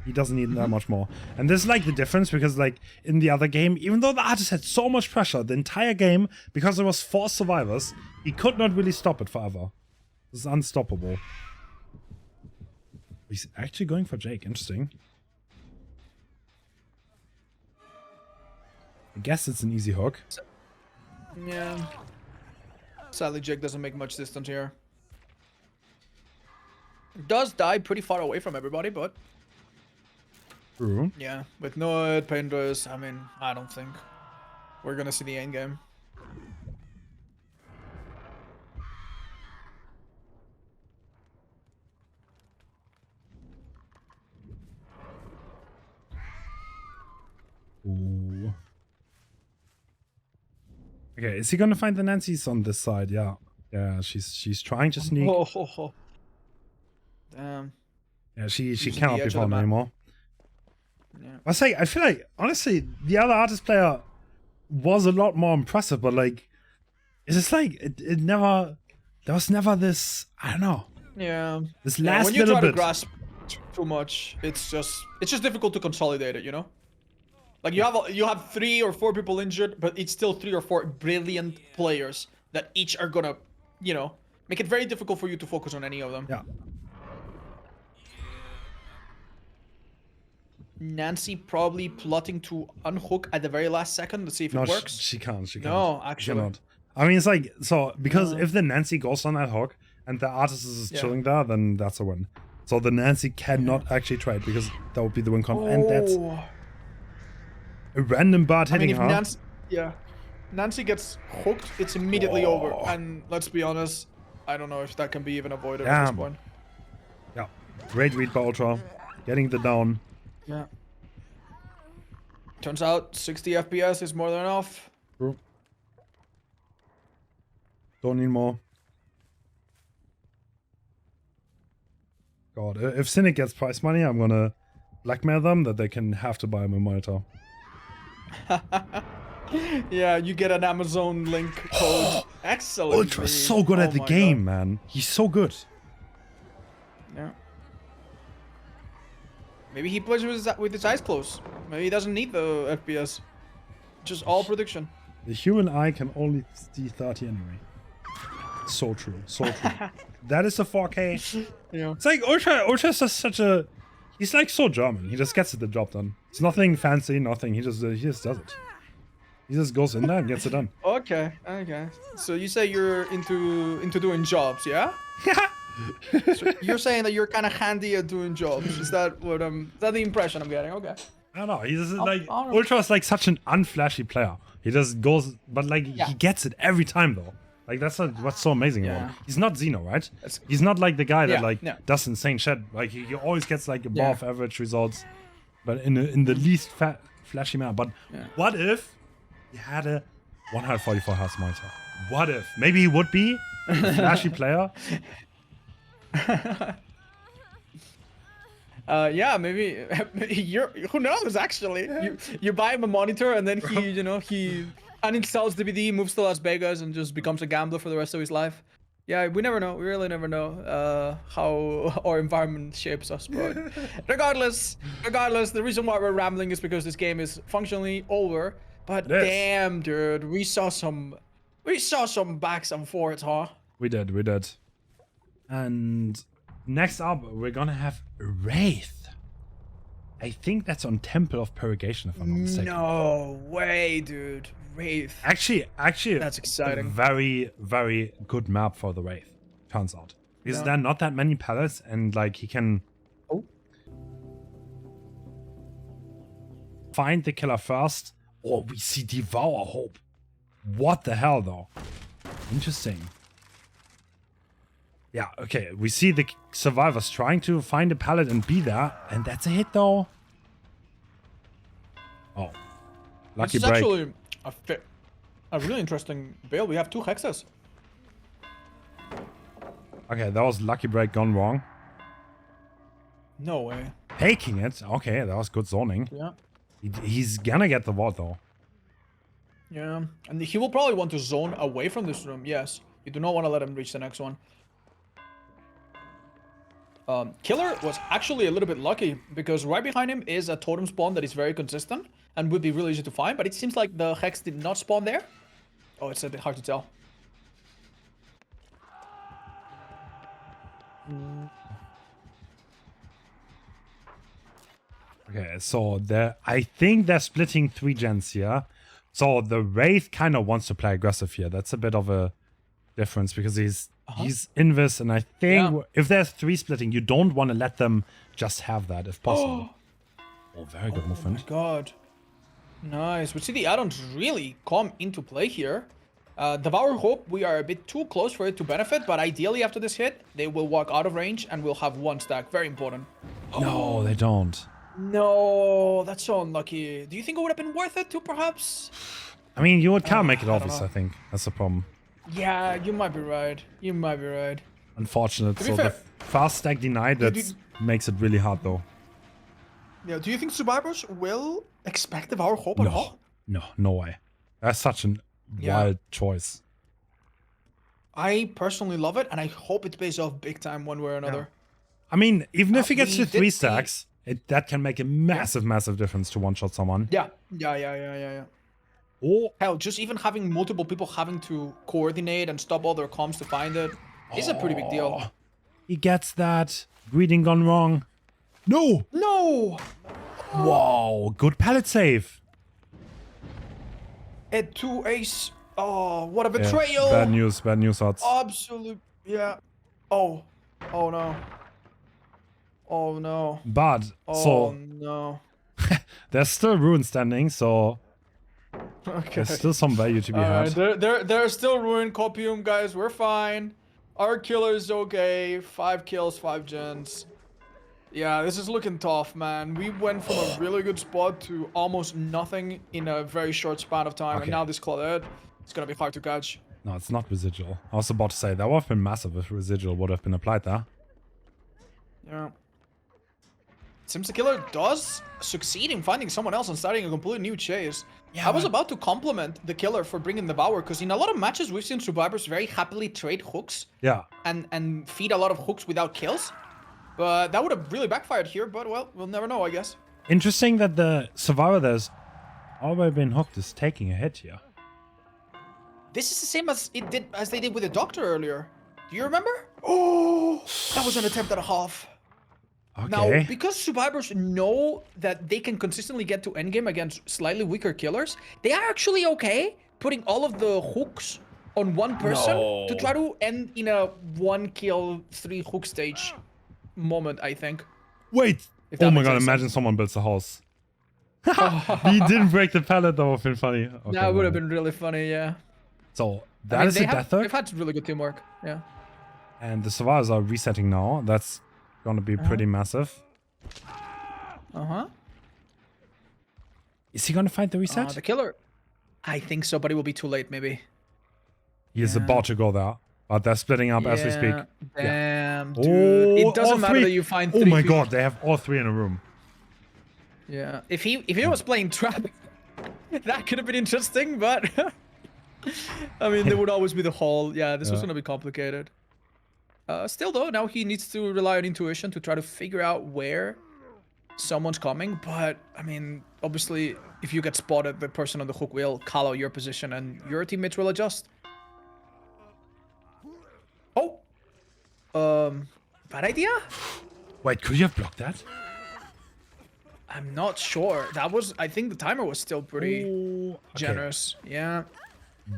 A: He doesn't need that much more. And this is like the difference, because like in the other game, even though the artist had so much pressure the entire game, because there was 4 survivors, he could not really stop it forever. This is unstoppable. He's actually going for Jake. Interesting. I guess it's an easy hook.
C: Yeah. Sadly, Jake doesn't make much distance here. Does die pretty far away from everybody, but
A: True.
C: yeah, with Noid, Painless, I mean, I don't think we're gonna see the end game.
A: Okay, is he gonna find the Nancy's on this side? Yeah. Yeah, she's trying to sneak.
C: Oh. Damn.
A: Yeah, she
C: Using the
A: cannot be
C: edge of the
A: found
C: map.
A: anymore.
C: Yeah.
A: I feel like honestly the other artist player was a lot more impressive, but like it's just like it never there was never this, I don't know.
C: Yeah.
A: This
C: Yeah,
A: last
C: when you
A: little
C: try to
A: bit.
C: grasp too much, it's just difficult to consolidate it, you know? Like you have 3 or 4 people injured, but it's still 3 or 4 brilliant players that each are gonna, you know, make it very difficult for you to focus on any of them.
A: Yeah.
C: Nancy probably plotting to unhook at the very last second. Let's see if it
A: No,
C: works.
A: she can't. She can't.
C: No,
A: She
C: actually.
A: cannot. I mean, it's like, so, because if the Nancy goes on that hook and the artist is
C: Yeah.
A: chilling there, then that's a win. So the Nancy cannot actually trade because that would be the win con. And that's
C: Oh.
A: a random bird
C: I mean,
A: hitting
C: if
A: her.
C: Nancy gets hooked, it's immediately over. And let's be honest, I don't know if that can be even avoided at this
A: Damn.
C: point.
A: Yeah. Great read by Ultra. Getting the down.
C: Yeah. Turns out 60 FPS is more than enough.
A: True. Don't need more. God, if Cynic gets prize money, I'm gonna blackmail them that they can have to buy him a monitor.
C: Yeah, you get an Amazon link code. Excellent.
A: Ultra's so good at the game, man. He's so good.
C: Yeah. Maybe he plays with his eyes closed. Maybe he doesn't need the FPS. Just all prediction.
A: The human eye can only see 30 anyway. So true. So true. That is a 4K.
C: Yeah.
A: It's like Ultra's just such a... He's like so German. He just gets the job done. It's nothing fancy, nothing. He just does it. He just goes in there and gets it done.
C: Okay. So you say you're into doing jobs, yeah? So you're saying that you're kind of handy at doing jobs. Is that what is that the impression I'm getting? Okay.
A: I don't know. He's like
C: I'll-
A: Ultra's like such an unflashy player. He just goes, but like
C: Yeah.
A: he gets it every time though. Like that's what's so amazing about him. He's not Xeno, right?
C: That's-
A: He's not like the guy that
C: Yeah,
A: like
C: yeah.
A: does insane shit. Like he always gets like above average results, but in the least flashy manner. But what if he had a 144 Hz monitor? What if? Maybe he would be a flashy player.
C: Yeah, maybe who knows actually. You buy him a monitor and then he uninstalls DBD, moves to Las Vegas and just becomes a gambler for the rest of his life. Yeah, we never know. We really never know how our environment shapes us. But regardless, the reason why we're rambling is because this game is functionally over. But damn, dude, we saw some backs and forwards, huh?
A: We did. And next up, we're gonna have Wraith. I think that's on Temple of Purgation, if I'm not mistaken.
C: No way, dude. Wraith.
A: Actually,
C: That's exciting.
A: A very, very good map for the Wraith, turns out. Because there are not that many pallets, and like he can find the killer first. Oh, we see Devour Hope. What the hell, though? Interesting. Yeah, okay. We see the survivors trying to find a pallet and be there, and that's a hit, though. Oh, lucky
C: This is
A: break.
C: actually a really interesting build. We have 2 hexes.
A: Okay, that was lucky break gone wrong.
C: No way.
A: Taking it. Okay, that was good zoning.
C: Yeah.
A: He's gonna get the vault, though.
C: Yeah. And he will probably want to zone away from this room. Yes. You do not want to let him reach the next one. Killer was actually a little bit lucky because right behind him is a totem spawn that is very consistent and would be really easy to find, but it seems like the hex did not spawn there. Oh, it's a bit hard to tell.
A: Okay, so I think they're splitting 3 gens here. So the Wraith kind of wants to play aggressive here. That's a bit of a difference because he's invis, and I think if there's 3 splitting, you don't want to let them just have that if possible. Oh, very good movement.
C: Oh my god. Nice. We see the add-ons really come into play here. Devour Hope, we are a bit too close for it to benefit, but ideally after this hit, they will walk out of range and we'll have 1 stack. Very important.
A: No, they don't.
C: No, that's so unlucky. Do you think it would have been worth it to perhaps
A: I mean, you would can't make it
C: I don't
A: obvious,
C: know.
A: I think. That's the problem.
C: Yeah, you might be right. You might be right.
A: Unfortunate.
C: To be
A: So
C: fair-
A: the fast stack denied, that makes it really hard though.
C: Yeah, do you think survivors will expect the Devour Hope at all?
A: No way. That's such a wild choice.
C: I personally love it, and I hope it pays off big time one way or another.
A: I mean, even if he gets
C: we
A: to 3
C: did see-
A: stacks, that can make a massive difference to one-shot someone.
C: Yeah.
A: Oh,
C: Hell, just even having multiple people having to coordinate and stop all their comms to find it is a pretty big deal.
A: he gets that. Breeding gone wrong. No!
C: No!
A: Wow, good pallet save.
C: At 2 ace. Oh, what a
A: Yeah,
C: betrayal!
A: bad news, odds.
C: Absolute. Yeah. Oh. Oh no. Oh no.
A: But,
C: Oh
A: so,
C: no.
A: there's still Ruin standing, so
C: Okay.
A: there's still some value to be
C: Alright,
A: had.
C: there's still ruin copium, guys. We're fine. Our killer's okay. 5 kills, 5 gens. Yeah, this is looking tough, man. We went from a really good spot to almost nothing in a very short span of time,
A: Okay.
C: and now this Claudette, it's gonna be hard to catch.
A: No, it's not residual. I was about to say, that would have been massive if residual would have been applied there.
C: Yeah. Seems the killer does succeed in finding someone else and starting a completely new chase.
A: Yeah,
C: I was
A: but-
C: about to compliment the killer for bringing the Devour, because in a lot of matches we've seen survivors very happily trade hooks
A: Yeah.
C: and feed a lot of hooks without kills. But that would have really backfired here, but well, we'll never know, I guess.
A: Interesting that the survivor that's already been hooked is taking a hit here.
C: This is the same as they did with the doctor earlier. Do you remember? Oh, that was an attempt and a half.
A: Okay.
C: Now, because survivors know that they can consistently get to endgame against slightly weaker killers, they are actually okay putting all of the hooks on one person to try to end in a 1 kill 3 hook stage moment, I think.
A: Wait!
C: If that
A: Oh my
C: makes
A: god,
C: any
A: imagine
C: sense.
A: someone builds a house. He didn't break the pallet, that would have been funny. Okay,
C: That would have
A: well.
C: been really funny, yeah.
A: So,
C: I
A: that
C: mean,
A: is
C: they
A: a death hook,
C: They've had really good teamwork, yeah.
A: and the survivors are resetting now. That's gonna be pretty massive.
C: Uh-huh.
A: Is he gonna find the reset?
C: The killer. I think so, but it will be too late, maybe.
A: He is about to go there, but they're splitting up as we speak.
C: Damn, dude.
A: Oh,
C: It
A: all
C: doesn't matter
A: 3.
C: that you find
A: Oh
C: 3
A: my
C: people.
A: god, they have all 3 in a room.
C: Yeah. If he was playing trap, that could have been interesting, but I mean, there would always be the hole. Yeah, this was gonna be complicated. Still though, now he needs to rely on intuition to try to figure out where someone's coming. But I mean, obviously, if you get spotted, the person on the hook will call out your position, and your teammates will adjust. Oh, bad idea.
A: Wait, could you have blocked that?
C: I'm not sure. That was, I think the timer was still pretty
A: Okay.
C: generous. Yeah.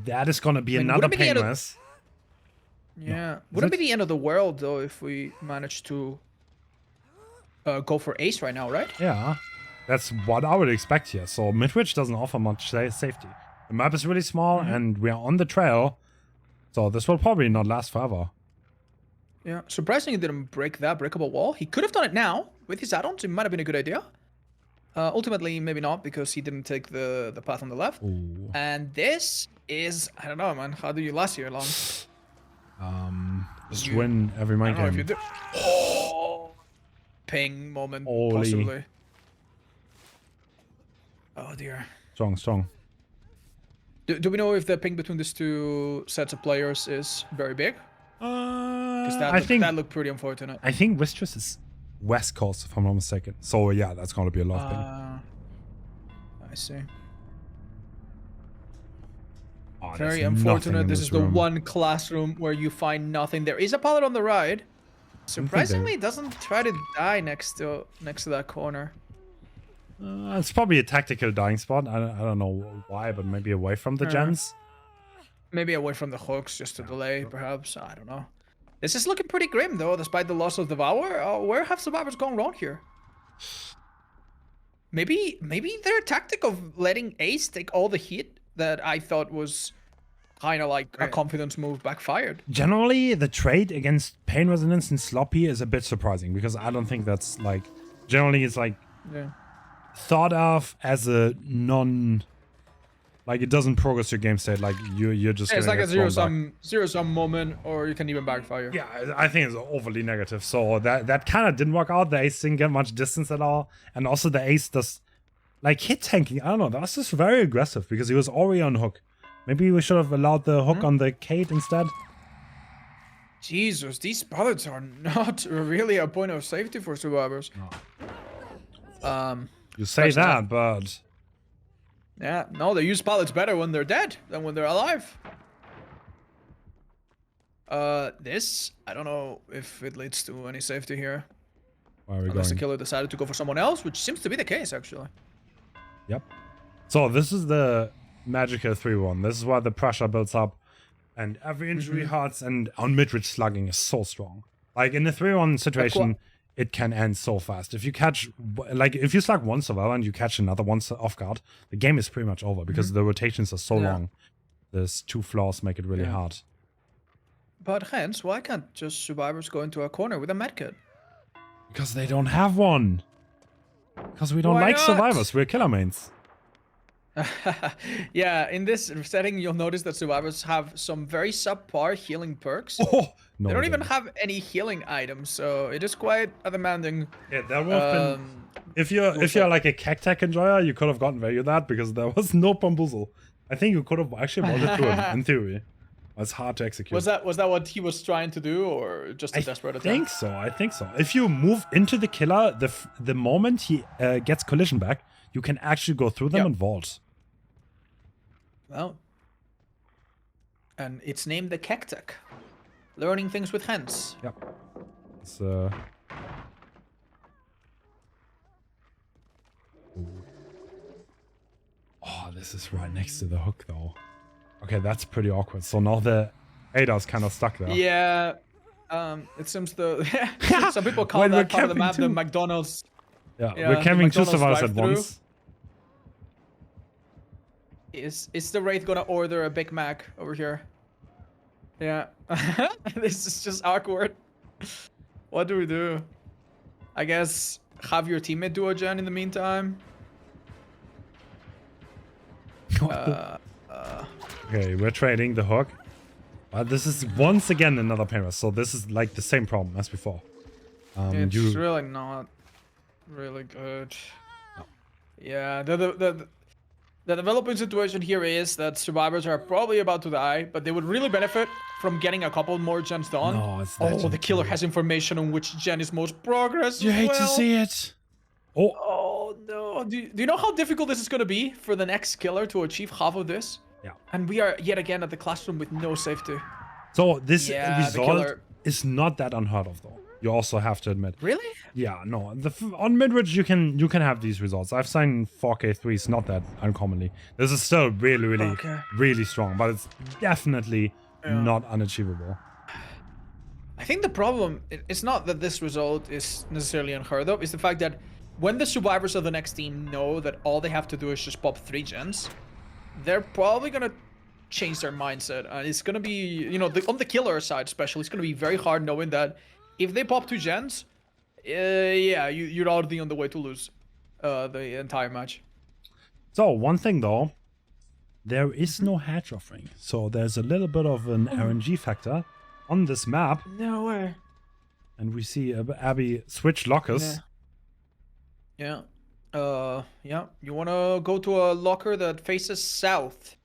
A: That is gonna be
C: mean,
A: another
C: wouldn't be the end of-
A: painless.
C: Yeah. Wouldn't
A: it?
C: be the end of the world though if we managed to go for ace right now, right?
A: Yeah, that's what I would expect here. So Midwich doesn't offer much safety. The map is really small, and we are on the trail, so this will probably not last forever.
C: Yeah. Surprisingly, he didn't break that breakable wall. He could have done it now with his add-ons. It might have been a good idea. Ultimately, maybe not, because he didn't take the path on the left.
A: Ooh.
C: And this is, I don't know, man. How do you last here long?
A: Just win every
C: I
A: mind
C: don't know if you
A: game.
C: do. Oh, ping moment,
A: Holy.
C: possibly. Oh dear.
A: Strong.
C: Do we know if the ping between these two sets of players is very big? Because that looked pretty unfortunate.
A: I think Wistress is West Coast, if I'm not mistaken. So yeah, that's gonna be a lot of ping.
C: I see.
A: Oh, there's
C: Very
A: nothing
C: unfortunate.
A: in
C: This is the
A: room.
C: one classroom where you find nothing. There is a pallet on the right. Surprisingly, it doesn't try to die next to that corner.
A: It's probably a tactical dying spot. I don't know why, but maybe away from the gens.
C: Maybe away from the hooks, just to delay, perhaps. I don't know. This is looking pretty grim, though, despite the loss of Devour. Where have survivors gone wrong here? Maybe their tactic of letting Ace take all the heat that I thought was kind of like a confidence move backfired.
A: Generally, the trade against Pain Resonance and Sloppy is a bit surprising, because I don't think that's like... Generally, it's like
C: Yeah.
A: thought of as a non... Like it doesn't progress your game state. Like you're just.
C: It's
A: gonna
C: like
A: get
C: a
A: thrown back.
C: zero sum moment, or you can even backfire.
A: Yeah, I think it's overly negative. So that kind of didn't work out. The ace didn't get much distance at all, and also the ace does like hit tanking. I don't know. That was just very aggressive because he was already on hook. Maybe we should have allowed the hook on the Kate instead.
C: Jesus, these pallets are not really a point of safety for survivors.
A: No. You say that, but
C: yeah, no, they use pallets better when they're dead than when they're alive. This, I don't know if it leads to any safety here.
A: where are we
C: Unless
A: going?
C: the killer decided to go for someone else, which seems to be the case, actually.
A: Yep. So this is the Magica 3-1. This is where the pressure builds up, and every injury hurts. And on mid-range slugging is so strong. Like in a 3-1 situation, it can end so fast. If you catch, like if you slug one survivor and you catch another one off guard, the game is pretty much over because the rotations are so long. There's 2 flaws make it really hard.
C: But hence, why can't just survivors go into a corner with a medkit?
A: Because they don't have one. Because we don't
C: Why
A: like
C: not?
A: survivors. We're killer mains.
C: Yeah, in this setting, you'll notice that survivors have some very subpar healing perks.
A: Oh, no,
C: They don't even have any healing items, so it is quite a demanding.
A: Yeah, that would have been. If you're like a cactac enjoyer, you could have gotten value of that because there was no bamboozle. I think you could have actually wanted to in theory. It's hard to execute.
C: Was that what he was trying to do, or just a desperate attack?
A: I think so. If you move into the killer, the moment he gets collision back, you can actually go through them and vault.
C: Well, and it's named the Cactac. Learning things with hands.
A: Yep. It's, Oh, this is right next to the hook, though. Okay, that's pretty awkward. So now the Ada's kind of stuck there.
C: Yeah. It seems some people call that part of the map the McDonald's.
A: Yeah, we're camping 2 survivors at
C: drive-thru.
A: once.
C: Is the Wraith gonna order a Big Mac over here? Yeah. This is just awkward. What do we do? I guess have your teammate do a gen in the meantime.
A: Okay, we're trading the hook. This is once again another painless, so this is like the same problem as before.
C: It's really not really good.
A: No.
C: Yeah, the developing situation here is that survivors are probably about to die, but they would really benefit from getting a couple more gens done.
A: No, it's that
C: the killer has information on which gen is most progress.
A: You hate to see it. Oh,
C: Oh no! Do you know how difficult this is going to be for the next killer to achieve half of this?
A: yeah.
C: And we are yet again at the classroom with no safety.
A: So this
C: Yeah, the
A: result
C: killer-
A: is not that unheard of, though. You also have to admit.
C: Really?
A: Yeah, no. On midrange you can have these results. I've seen 4K3s not that uncommonly. This is still really strong, but it's definitely not unachievable.
C: I think the problem it's not that this result is necessarily unheard of. It's the fact that when the survivors of the next team know that all they have to do is just pop 3 gens, they're probably gonna change their mindset, and it's gonna be, you know, on the killer side especially, it's gonna be very hard knowing that if they pop 2 gens, yeah, you're already on the way to lose the entire match.
A: So one thing though, there is no hatch offering, so there's a little bit of an RNG factor on this map,
C: No way.
A: and we see Abby switch lockers.
C: Yeah. Yeah. You wanna go to a locker that faces south,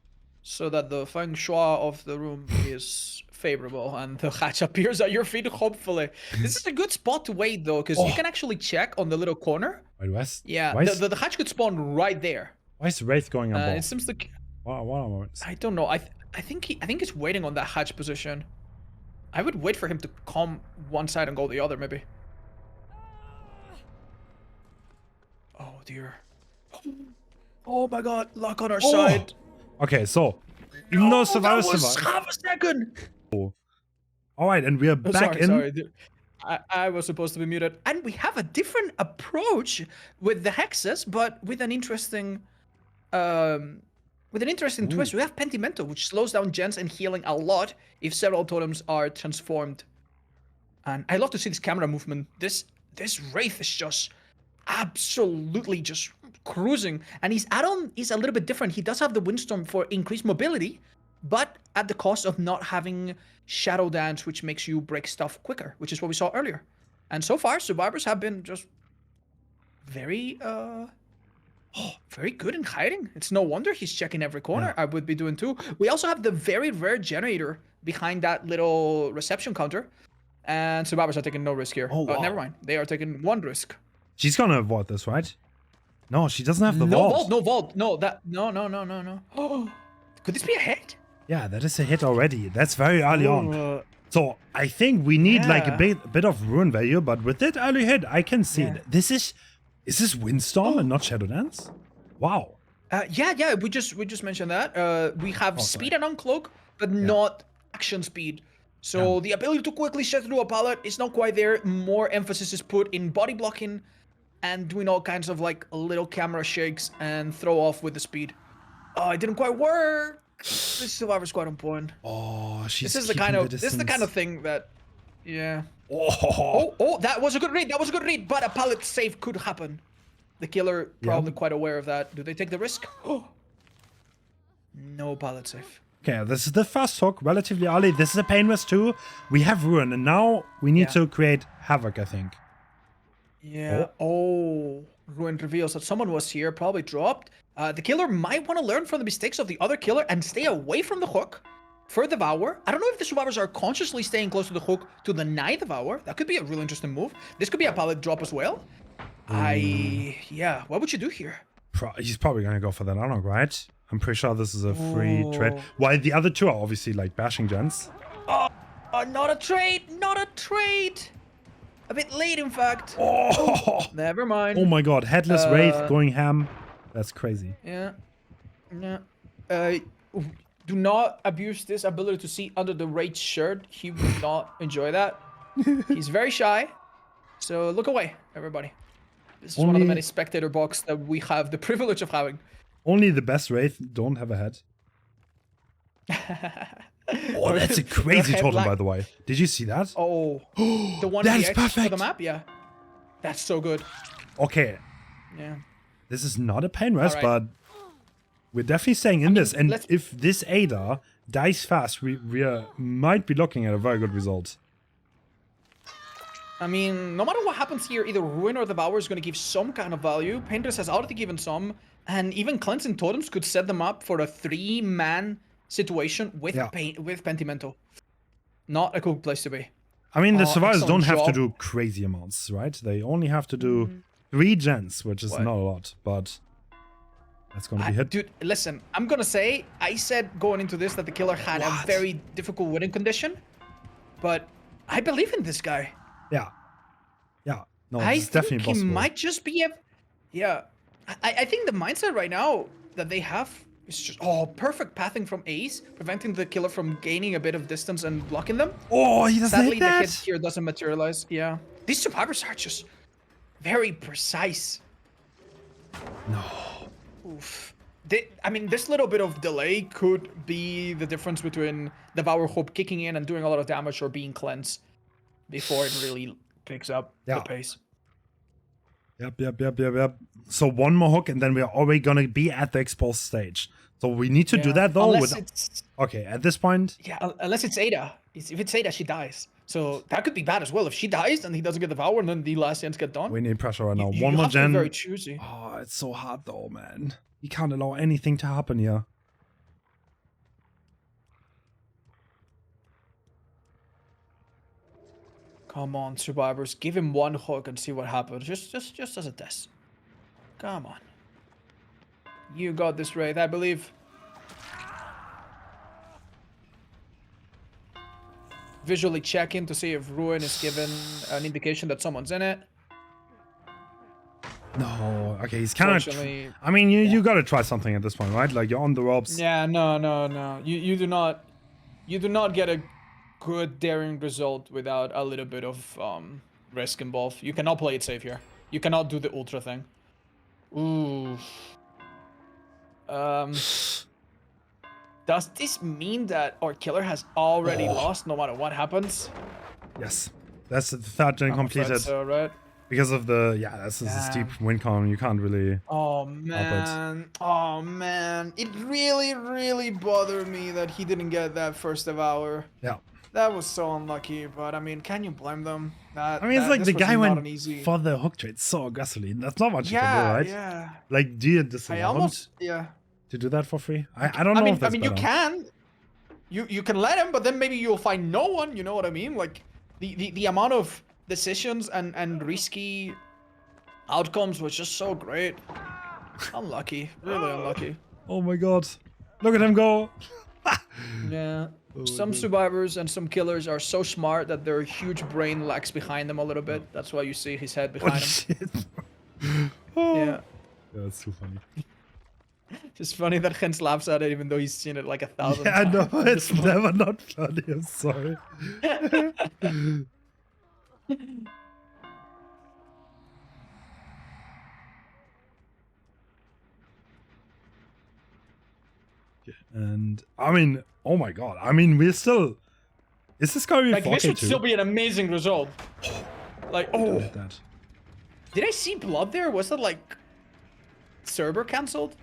C: so that the feng shui of the room is favorable and the hatch appears at your feet. Hopefully, this is a good spot to wait though, because you can actually check on the little corner.
A: Wait, Wes?
C: Yeah,
A: Why
C: the hatch could spawn right there.
A: Why is Wraith going on ball?
C: It seems like
A: Wow.
C: I don't know. I think he's waiting on that hatch position. I would wait for him to come one side and go the other, maybe. Oh dear. Oh my god, luck on our side.
A: Okay, so even though survivors
C: that was
A: survive.
C: half a second.
A: All right, and we are back in.
C: Sorry. I was supposed to be muted. And we have a different approach with the hexes, but with an interesting twist. We have Pentimento, which slows down gens and healing a lot if several totems are transformed. And I love to see this camera movement. This Wraith is just absolutely just cruising. And his add-on is a little bit different. He does have the Windstorm for increased mobility, but at the cost of not having Shadow Dance, which makes you break stuff quicker, which is what we saw earlier. And so far, survivors have been just very, very good in hiding. It's no wonder he's checking every corner. I would be doing too. We also have the very rare generator behind that little reception counter. And survivors are taking no risk here.
A: Oh, wow.
C: Never mind. They are taking 1 risk.
A: She's gonna avoid this, right? No, she doesn't have the
C: No
A: vault.
C: vault, no vault. No, no. Oh, could this be a hit?
A: Yeah, that is a hit already. That's very early on. So I think we need like a bit of ruin value, but with that early hit, I can see it. Is this Windstorm and not Shadow Dance? Wow.
C: Yeah. We just mentioned that. We have speed and uncloak, but not action speed. So the ability to quickly shed through a pallet is not quite there. More emphasis is put in body blocking and doing all kinds of like little camera shakes and throw off with the speed. Oh, it didn't quite work. This survivor's quite on point.
A: Oh, she's
C: This is the kind of thing that, yeah.
A: Oh,
C: That was a good read. But a pallet save could happen. The killer probably quite aware of that. Do they take the risk? Oh, no pallet save.
A: Okay, this is the first hook, relatively early. This is a pain risk too. We have ruin, and now we need to create havoc, I think.
C: Yeah. Oh, ruin reveals that someone was here, probably dropped. The killer might want to learn from the mistakes of the other killer and stay away from the hook for Devour. I don't know if the survivors are consciously staying close to the hook to deny Devour. That could be a real interesting move. This could be a pallet drop as well. What would you do here?
A: He's probably gonna go for that unlock, right? I'm pretty sure this is a free trade. While the other two are obviously like bashing gens.
C: Oh, not a trade. A bit late, in fact.
A: Oh,
C: never mind.
A: Oh my god, headless Wraith going ham. That's crazy.
C: Yeah. Do not abuse this ability to see under the Wraith's shirt. He would not enjoy that. He's very shy. So look away, everybody. This is one of the many spectator box that we have the privilege of having.
A: Only the best Wraith don't have a head. Oh, that's a crazy totem, by the way. Did you see that?
C: Oh, the one
A: that
C: in
A: is
C: the X for
A: perfect.
C: the map, yeah. That's so good.
A: Okay.
C: Yeah.
A: This is not a pain rest, but we're definitely staying in this. And if this Ada dies fast, we might be looking at a very good result.
C: I mean, no matter what happens here, either Ruin or Devour is going to give some kind of value. Paintress has already given some. And even Cleansing Totems could set them up for a 3-man situation with with Pentimento. Not a cool place to be.
A: I mean, the survivors don't have to do crazy amounts, right? They only have to do 3 gens, which is not a lot, but that's going to be hit.
C: Dude, listen, I'm going to say, I said going into this that the killer had a very difficult winning condition, but I believe in this guy.
A: Yeah. No, it's definitely possible.
C: He might just be I think the mindset right now that they have is just perfect pathing from Ace, preventing the killer from gaining a bit of distance and blocking them.
A: Oh, he doesn't
C: Sadly,
A: hit that.
C: the hit here doesn't materialize. Yeah, these survivors are just very precise.
A: No.
C: Oof. I mean, this little bit of delay could be the difference between Devour Hope kicking in and doing a lot of damage or being cleansed before it really picks up the pace.
A: Yep. So one more hook and then we're already gonna be at the exposed stage. So we need to do that though. Okay, at this point.
C: Yeah, unless it's Ada. If it's Ada, she dies. So that could be bad as well. If she dies and he doesn't get Devour and then the last gens get done.
A: We need pressure right now.
C: You
A: One more
C: have to be
A: gen.
C: very choosy.
A: Oh, it's so hard though, man. You can't allow anything to happen here.
C: Come on, survivors. Give him one hook and see what happens. Just as a test. Come on. You got this, Wraith, I believe. Visually checking to see if Ruin is given an indication that someone's in it.
A: No, okay, he's kind of. I mean, you gotta try something at this point, right? Like you're on the ropes.
C: Yeah, no. You do not get a good daring result without a little bit of risk involved. You cannot play it safe here. You cannot do the ultra thing. Ooh. Does this mean that our killer has already lost no matter what happens?
A: Yes, that's the 3rd gen completed.
C: So, right?
A: Because of the, this is a steep win con. You can't really.
C: Oh man. Oh man. It really, really bothered me that he didn't get that first devour.
A: Yeah.
C: That was so unlucky, but I mean, can you blame them?
A: I mean, it's like the guy went
C: easy...
A: for the hook trade so aggressively. That's not much you can do, right?
C: Yeah.
A: Like, do you disallowed to do that for free? I don't know if that's better.
C: you can. You can let him, but then maybe you'll find no one. You know what I mean? Like the amount of decisions and risky outcomes was just so great. Unlucky, really unlucky.
A: Oh my god, look at him go.
C: Yeah. Some survivors and some killers are so smart that their huge brain lags behind them a little bit. That's why you see his head behind him.
A: Shit.
C: Yeah.
A: That's too funny.
C: It's funny that Gens laughs at it even though he's seen it like 1,000 times.
A: I know, it's never not funny, I'm sorry. And I mean, oh my god, I mean, we're still. Is this going to be
C: like,
A: 4K2?
C: this would still be an amazing result. Like, oh. Did I see blood there? Was that like Cerber cancelled?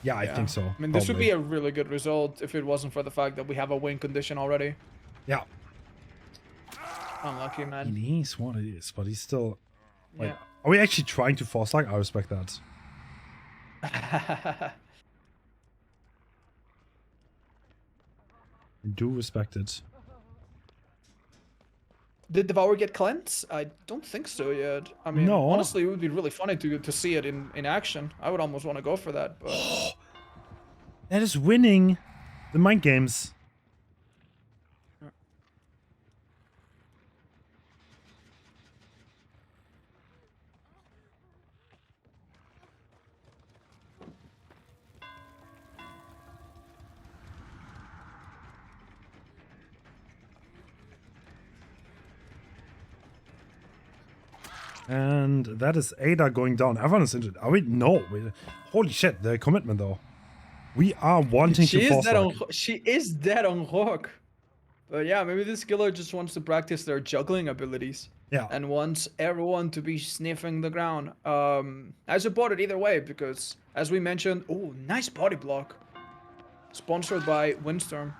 A: Yeah, I think so.
C: I mean, this would be a really good result if it wasn't for the fact that we have a win condition already.
A: Yeah.
C: Unlucky, man.
A: He is what it is, but he's still. Like, are we actually trying to force like? I respect that. I do respect it.
C: Did Devour get cleansed? I don't think so yet. I mean,
A: no.
C: Honestly, it would be really funny to see it in action. I would almost want to go for that, but...
A: That is winning the mind games. And that is Ada going down. Everyone is injured. Are we? No. Holy shit, the commitment though. We are wanting to force
C: She is dead on Rock. But yeah, maybe this killer just wants to practice their juggling abilities.
A: Yeah.
C: And wants everyone to be sniffing the ground. I support it either way because, as we mentioned, oh, nice body block. Sponsored by Windstorm.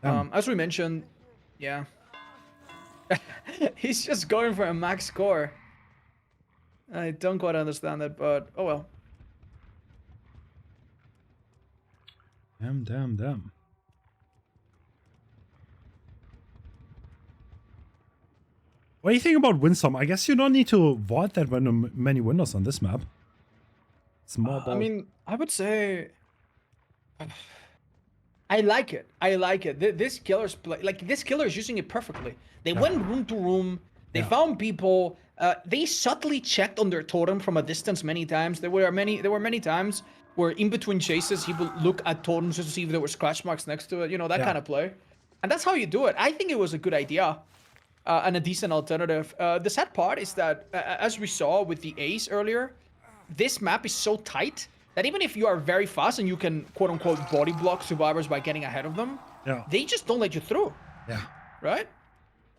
C: As we mentioned, yeah. He's just going for a max score. I don't quite understand that, but oh well.
A: Damn. What do you think about Windstorm? I guess you don't need to vault that many windows on this map. It's more about...
C: I mean, I would say... I like it. This killer's this killer is using it perfectly. They went room to room. They found people. They subtly checked on their totem from a distance many times. There were many times where in between chases he would look at totems just to see if there were scratch marks next to it. You know, that kind of play. And that's how you do it. I think it was a good idea and a decent alternative. The sad part is that, as we saw with the Ace earlier, this map is so tight that even if you are very fast and you can quote-unquote body block survivors by getting ahead of them, they just don't let you through.
A: Yeah.
C: Right?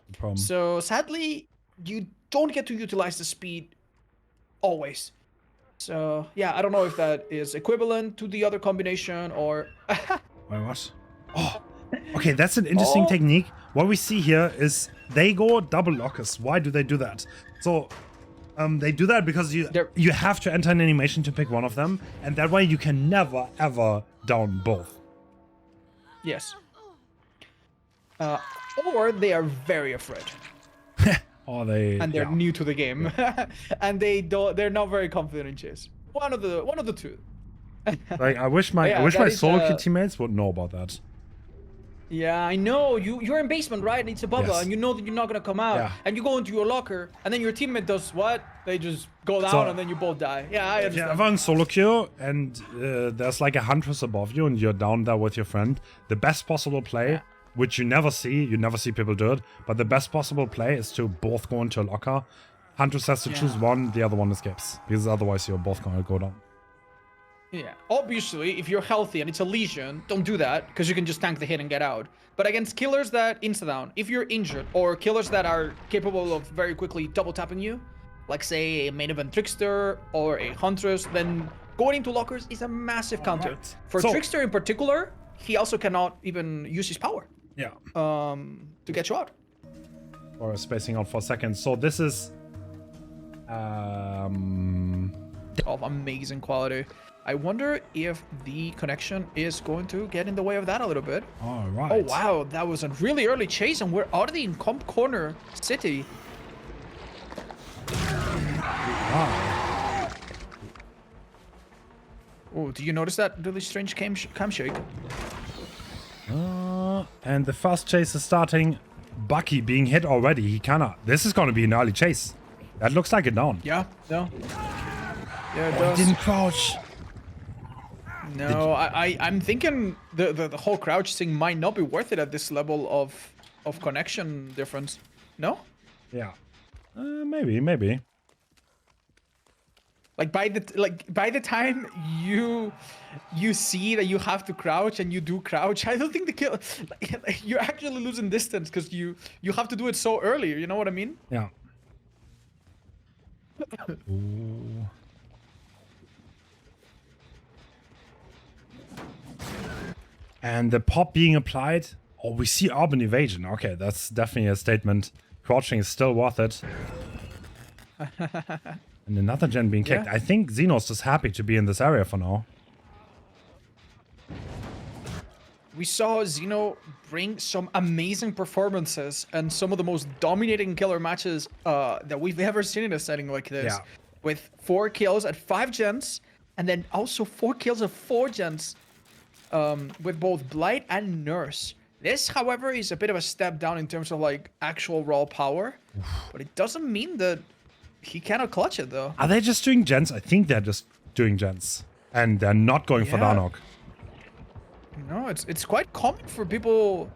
A: No problem.
C: So sadly, you don't get to utilize the speed always. So yeah, I don't know if that is equivalent to the other combination or...
A: Wait, what? Oh, okay, that's an interesting technique. What we see here is they go double lockers. Why do they do that? So... they do that because you have to enter an animation to pick one of them, and that way you can never ever down both.
C: Yes. Or they are very afraid.
A: Or they
C: they're new to the game, and they're not very confident in chase. One of the two.
A: Like I wish my solo kid teammates would know about that.
C: Yeah, I know. You're in basement, right? And it's a bubble, and you know that you're not gonna come out. And you go into your locker, and then your teammate does what? They just go down, and then you both die. Yeah, I understand.
A: Yeah, everyone's solo queue, and there's like a Huntress above you, and you're down there with your friend. The best possible play, which you never see people do it, but the best possible play is to both go into a locker. Huntress has to choose one, the other one escapes, because otherwise you're both gonna go down.
C: Yeah, obviously, if you're healthy and it's a lesion, don't do that, because you can just tank the hit and get out. But against killers that insta-down, if you're injured, or killers that are capable of very quickly double-tapping you, like say a main event Trickster or a Huntress, then going into lockers is a massive counter.
A: Alright.
C: For
A: So-
C: Trickster in particular, he also cannot even use his power
A: Yeah.
C: to get you out.
A: Or spacing out for seconds. So this is
C: Of amazing quality. I wonder if the connection is going to get in the way of that a little bit.
A: all right.
C: Oh wow, that was a really early chase, and we're out of the incomp corner city.
A: Wow.
C: Oh, do you notice that really strange cam shake?
A: And the first chase is starting. Bucky being hit already. He cannot. This is going to be an early chase. That looks like a down.
C: Yeah, no. Yeah, it
A: He
C: does.
A: didn't crouch.
C: No, I'm thinking the whole crouch thing might not be worth it at this level of connection difference. No?
A: Yeah. Maybe.
C: Like by the time you see that you have to crouch and you do crouch, I don't think the kill you're actually losing distance because you have to do it so early. You know what I mean?
A: Yeah. Ooh. And the pop being applied. Oh, we see urban evasion. Okay, that's definitely a statement. Crouching is still worth it. And another gen being kicked.
C: Yeah.
A: I think Xenos is happy to be in this area for now.
C: We saw Xeno bring some amazing performances and some of the most dominating killer matches that we've ever seen in a setting like this.
A: Yeah.
C: With 4 kills at 5 gens, and then also 4 kills at 4 gens with both Blight and Nurse. This, however, is a bit of a step down in terms of like actual raw power, but it doesn't mean that he cannot clutch it though.
A: Are they just doing gens? I think they're just doing gens. And they're not going for
C: Yeah.
A: Darnok.
C: No, it's quite common for people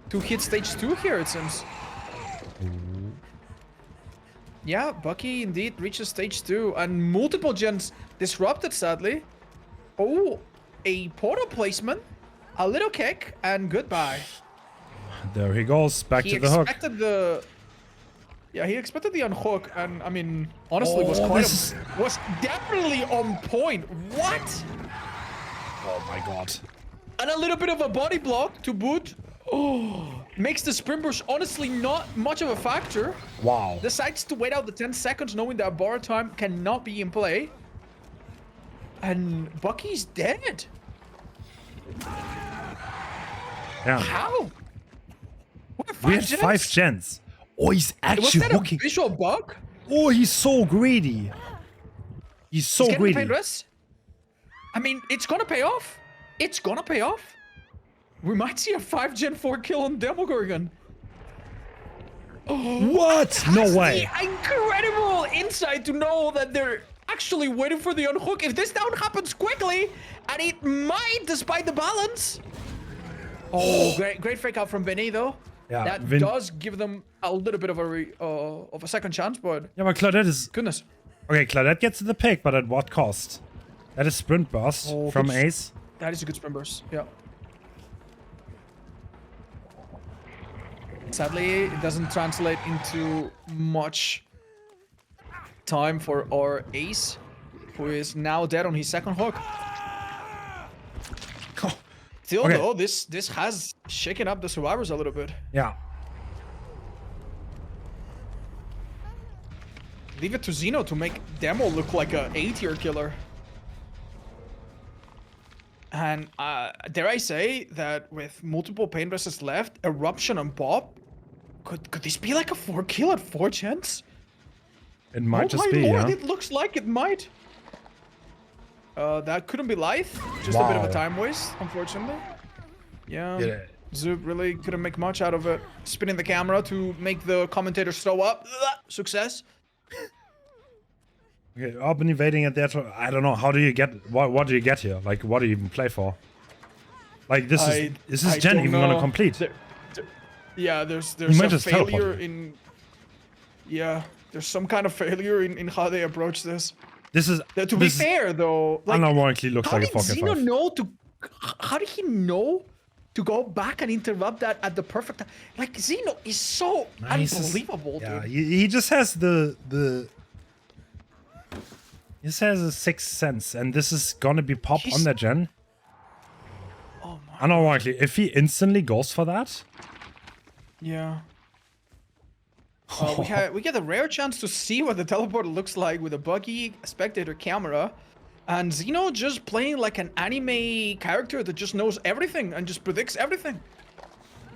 C: to hit stage 2 here, it seems. Yeah, Bucky indeed reaches stage 2 and multiple gens disrupted, sadly. Oh, a portal placement, a little kick, and goodbye.
A: There he goes. Back
C: He
A: to the hook.
C: expected the... Yeah, he expected the unhook, and I mean, honestly, was
A: Oh,
C: quite
A: this
C: was definitely on point. What?
A: Oh my god.
C: And a little bit of a body block to boot. Oh, makes the sprint push honestly not much of a factor.
A: Wow.
C: Decides to wait out the 10 seconds knowing that bar time cannot be in play. And Bucky's dead.
A: Yeah.
C: How? What,
A: We had
C: gens?
A: 5 gens. Oh, he's
C: Was
A: actually
C: that a
A: hooking.
C: visual bug?
A: Oh, he's so greedy. He's so
C: He's getting the
A: greedy.
C: pain rest? I mean, it's gonna pay off. It's gonna pay off. We might see a 5 gen 4 kill on Demogorgon.
A: What? No way.
C: The incredible insight to know that they're actually waiting for the unhook. If this down happens quickly, and it might, despite the balance. Oh, great fake out from Benny though.
A: Yeah,
C: That
A: Vin-
C: does give them a little bit of a second chance, but
A: Yeah, but Claudette is...
C: goodness.
A: Okay, Claudette gets the pick, but at what cost? That is sprint burst
C: Oh,
A: from
C: good-
A: Ace.
C: That is a good sprint burst. Yeah. Sadly, it doesn't translate into much time for our Ace, who is now dead on his second hook.
A: Oh,
C: Still
A: Okay.
C: though, this has shaken up the survivors a little bit.
A: yeah.
C: Leave it to Xeno to make Demo look like a A-tier killer. And dare I say that with multiple pain breasts left, Eruption and Bob, could this be like a 4 kill at 4 gens?
A: It might
C: Oh
A: just
C: my
A: be,
C: lord,
A: yeah.
C: it looks like it might. That couldn't be Lithe. Just a bit of a
A: Wow.
C: time waste, unfortunately. Yeah.
A: Yeah.
C: Zoop really couldn't make much out of it. Spinning the camera to make the commentators throw up. Success.
A: Okay, urban evading at that. I don't know. How do you get? What do you get here? Like, what do you even play for? Like, this is this gen
C: don't
A: even gonna
C: know.
A: complete?
C: Yeah, there's
A: might
C: a
A: just
C: failure
A: teleport.
C: in. Yeah, there's some kind of failure in how they approach this.
A: This is
C: To be
A: this
C: fair, though, like,
A: unironically looks
C: how
A: like a
C: did
A: 4K5.
C: Xeno know to? How did he know to go back and interrupt that at the perfect time? Like Xeno is so
A: Nah, he's just-
C: unbelievable,
A: Yeah,
C: dude.
A: he just has the This has a 6th sense, and this is gonna be pop on that gen.
C: Oh my.
A: Unironically, if he instantly goes for that.
C: Yeah. We get a rare chance to see what the teleporter looks like with a buggy spectator camera. And Xeno just playing like an anime character that just knows everything and just predicts everything.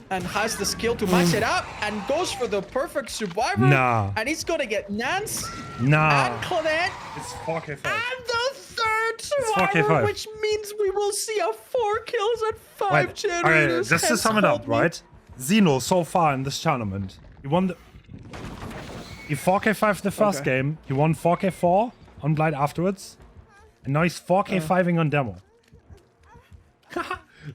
C: And has the skill to max it up and goes for the perfect survivor.
A: Nah.
C: And he's gonna get Nance
A: Nah.
C: and Claudette
A: It's 4k5.
C: and the third survivor,
A: 4k5.
C: which means we will see a 4 kills and 5
A: Wait,
C: generators.
A: just to sum it up, right? Xeno so far in this tournament, he won he 4k5 the first game, he won 4k4 on Blight afterwards, and now he's 4k5ing on demo.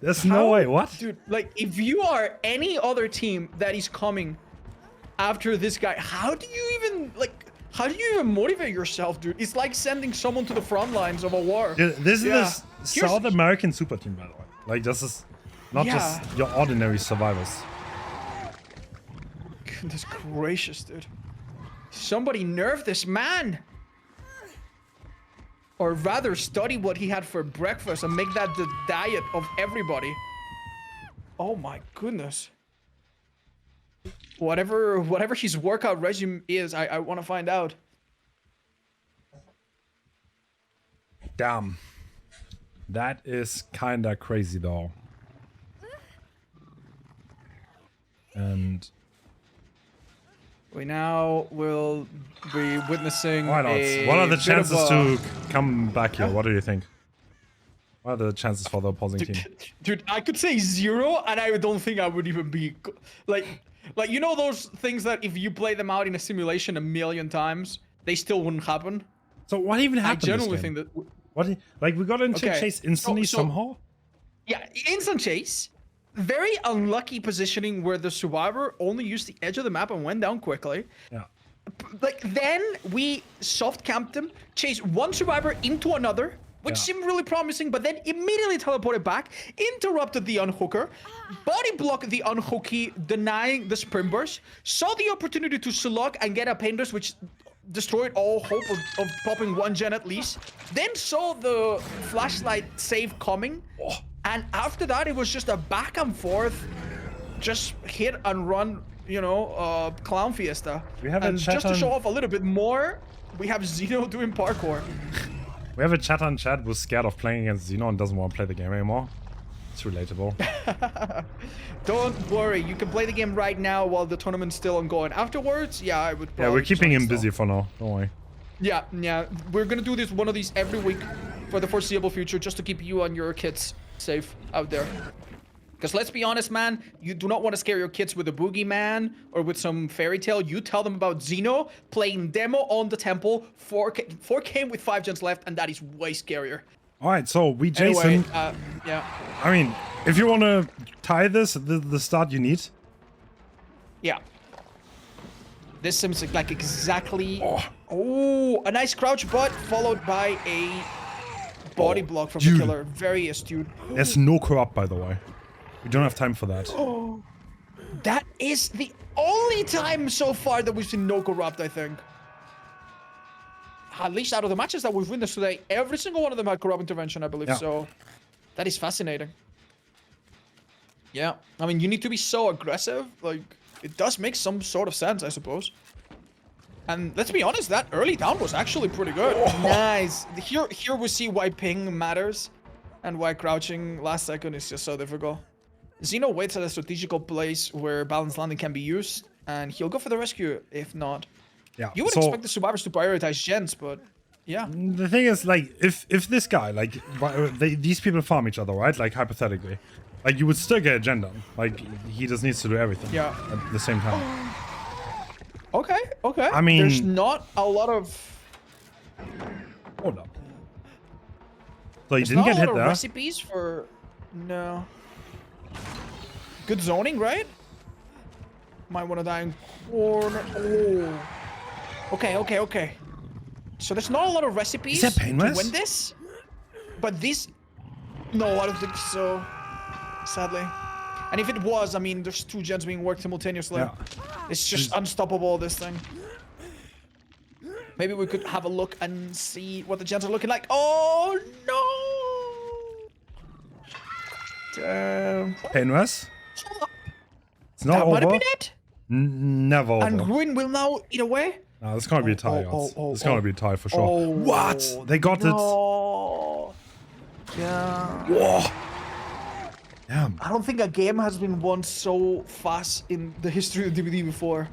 A: There's no way, what?
C: Dude, like, if you are any other team that is coming after this guy, how do you even motivate yourself, dude? It's like sending someone to the front lines of a war.
A: This is this South American super team, by the way. Like, this is not just your ordinary survivors.
C: Goodness gracious, dude. Somebody nerf this man. Or rather, study what he had for breakfast and make that the diet of everybody. Oh my goodness. Whatever his workout regimen is, I want to find out.
A: Damn. That is kinda crazy, though. And
C: we now will be witnessing
A: why not? What are the chances to come back here? What do you think? What are the chances for the opposing team?
C: Dude, I could say 0, and I don't think I would even be like you know those things that if you play them out in a simulation 1,000,000 times, they still wouldn't happen.
A: So what even happened?
C: I genuinely think that.
A: What? Like we got into chase instantly somehow?
C: Yeah, instant chase. Very unlucky positioning where the survivor only used the edge of the map and went down quickly.
A: Yeah.
C: Like then we soft camped them, chased one survivor into another, which seemed really promising, but then immediately teleported back, interrupted the unhooker, body blocked the unhooky, denying the sprint burst, saw the opportunity to slug and get a pain burst, which destroyed all hope of popping 1 gen at least, then saw the flashlight save coming, and after that it was just a back and forth, just hit and run, you know, clown fiesta.
A: We have
C: and
A: a chat
C: just to show off a little bit more, we have Xeno doing parkour.
A: We have a chat on chat who's scared of playing against Xeno and doesn't want to play the game anymore. It's relatable.
C: Don't worry, you can play the game right now while the tournament's still ongoing. Afterwards, yeah, I would probably.
A: Yeah, we're keeping him busy for now. Don't worry.
C: Yeah, we're gonna do one of these every week for the foreseeable future, just to keep you and your kids safe out there. Because let's be honest, man, you do not want to scare your kids with a boogeyman or with some fairy tale. You tell them about Xeno playing demo on the temple, 4K with 5 gens left, and that is way scarier.
A: All right, so we Jason.
C: Anyway, yeah.
A: I mean, if you want to tie this, the start you need.
C: Yeah. This seems like exactly. Oh, a nice crouch butt followed by a body block from the killer. Very astute.
A: There's no corrupt, by the way. We don't have time for that.
C: Oh, that is the only time so far that we've seen no corrupt, I think. At least out of the matches that we've witnessed today, every single one of them had corrupt intervention, I believe. Yeah. So that is fascinating. Yeah, I mean, you need to be so aggressive. Like, it does make some sort of sense, I suppose. And let's be honest, that early down was actually pretty good. Nice. Here we see why ping matters and why crouching last second is just so difficult. Xeno waits at a strategical place where balanced landing can be used, and he'll go for the rescue if not.
A: Yeah.
C: You would expect the survivors to prioritize gens, but yeah.
A: The thing is, like, if this guy, like, these people farm each other, right? Like, hypothetically. Like, you would still get a gen done. Like, he just needs to do everything at the same time.
C: Okay.
A: I mean...
C: There's not a lot of...
A: Hold up. So you didn't get hit there.
C: There's not a lot of recipes for... No. Good zoning, right? Might want to die in corner. Oh. Okay. So there's not a lot of recipes to win this. But this... No, I don't think so. Sadly. And if it was, I mean, there's 2 gens being worked simultaneously. Yeah. It's just unstoppable, this thing. Maybe we could have a look and see what the gens are looking like. Oh no! Damn.
A: Painless. It's not
C: That might have
A: over.
C: been it.
A: Never over.
C: And Ruin will now eat away.
A: No, it's gonna be a tie. It's gonna be a tie for sure.
C: Oh,
A: What? They got it.
C: no. Yeah.
A: Whoa. Damn.
C: I don't think a game has been won so fast in the history of DVD before.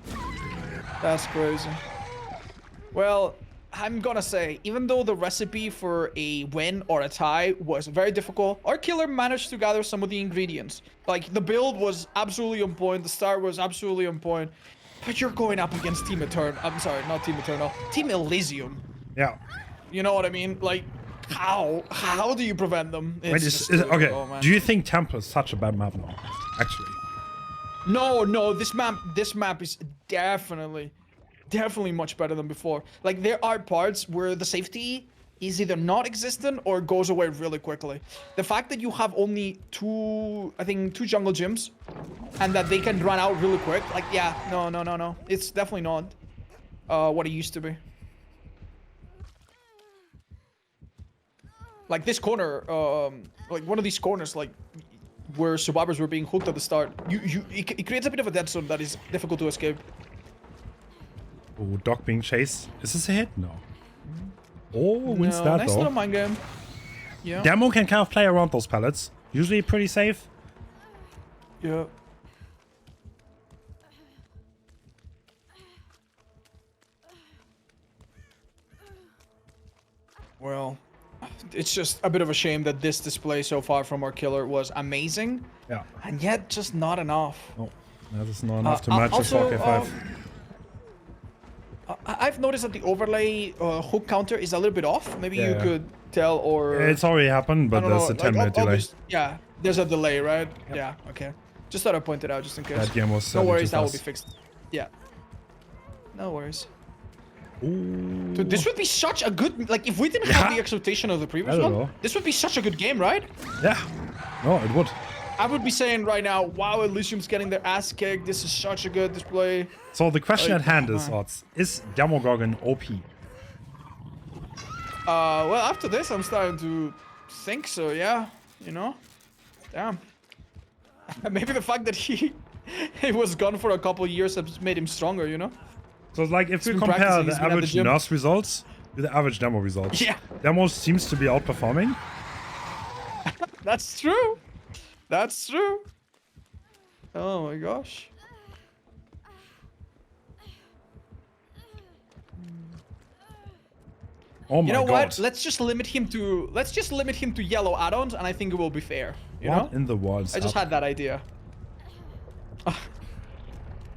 C: That's crazy. Well, I'm gonna say, even though the recipe for a win or a tie was very difficult, our killer managed to gather some of the ingredients. Like, the build was absolutely on point, the start was absolutely on point, but you're going up against Team Eternal. I'm sorry, not Team Eternal. Team Elysium.
A: Yeah.
C: You know what I mean? Like, how do you prevent them?
A: Wait, okay.
C: Oh, man.
A: Do you think Temple is such a bad map now? Actually.
C: No, this map is definitely much better than before. Like, there are parts where the safety is either not existent or goes away really quickly. The fact that you have only two jungle gyms and that they can run out really quick, like, yeah, no. It's definitely not what it used to be. Like this corner, like one of these corners, like where survivors were being hooked at the start, it creates a bit of a dead zone that is difficult to escape.
A: Oh, Doc being chased. Is this a hit? No. Oh, wins
C: No,
A: that
C: nice
A: though.
C: little mind game. Yeah.
A: Demo can kind of play around those pallets. Usually pretty safe.
C: Yeah. Well, it's just a bit of a shame that this display so far from our killer was amazing,
A: Yeah.
C: and yet just not enough.
A: Oh, that is not enough to match
C: also,
A: the 4K5.
C: I've noticed that the overlay hook counter is a little bit off. Maybe you
A: Yeah.
C: could tell, or
A: It's already happened, but there's a 10-minute delay.
C: Yeah, there's a delay, right? Yep. Yeah. Okay. Just thought I'd point it out, just in case.
A: That game was
C: no worries,
A: too
C: that will be
A: fast.
C: fixed. Yeah. No worries.
A: Ooh.
C: Dude, this would be such a good, like, if we didn't
A: Yeah.
C: have the expectation of the previous
A: I don't
C: one,
A: know.
C: this would be such a good game, right?
A: Yeah. No, it would.
C: I would be saying right now, wow, Elysium's getting their ass kicked. This is such a good display.
A: So the question
C: Like,
A: at hand is,
C: come
A: Odds, is Demogorgon OP?
C: Well, after this, I'm starting to think so, yeah. You know? Damn. Maybe the fact that he was gone for a couple of years has made him stronger, you know?
A: So like if we
C: been
A: compare
C: practicing,
A: the
C: he's been at the
A: average
C: gym.
A: nurse results with the average demo results,
C: Yeah.
A: demo seems to be outperforming.
C: That's true. That's true. Oh my gosh.
A: Oh my
C: You know
A: god.
C: what? Let's just limit him to yellow add-ons, and I think it will be fair. You
A: What
C: know?
A: in the world? is
C: I just
A: up?
C: had that idea.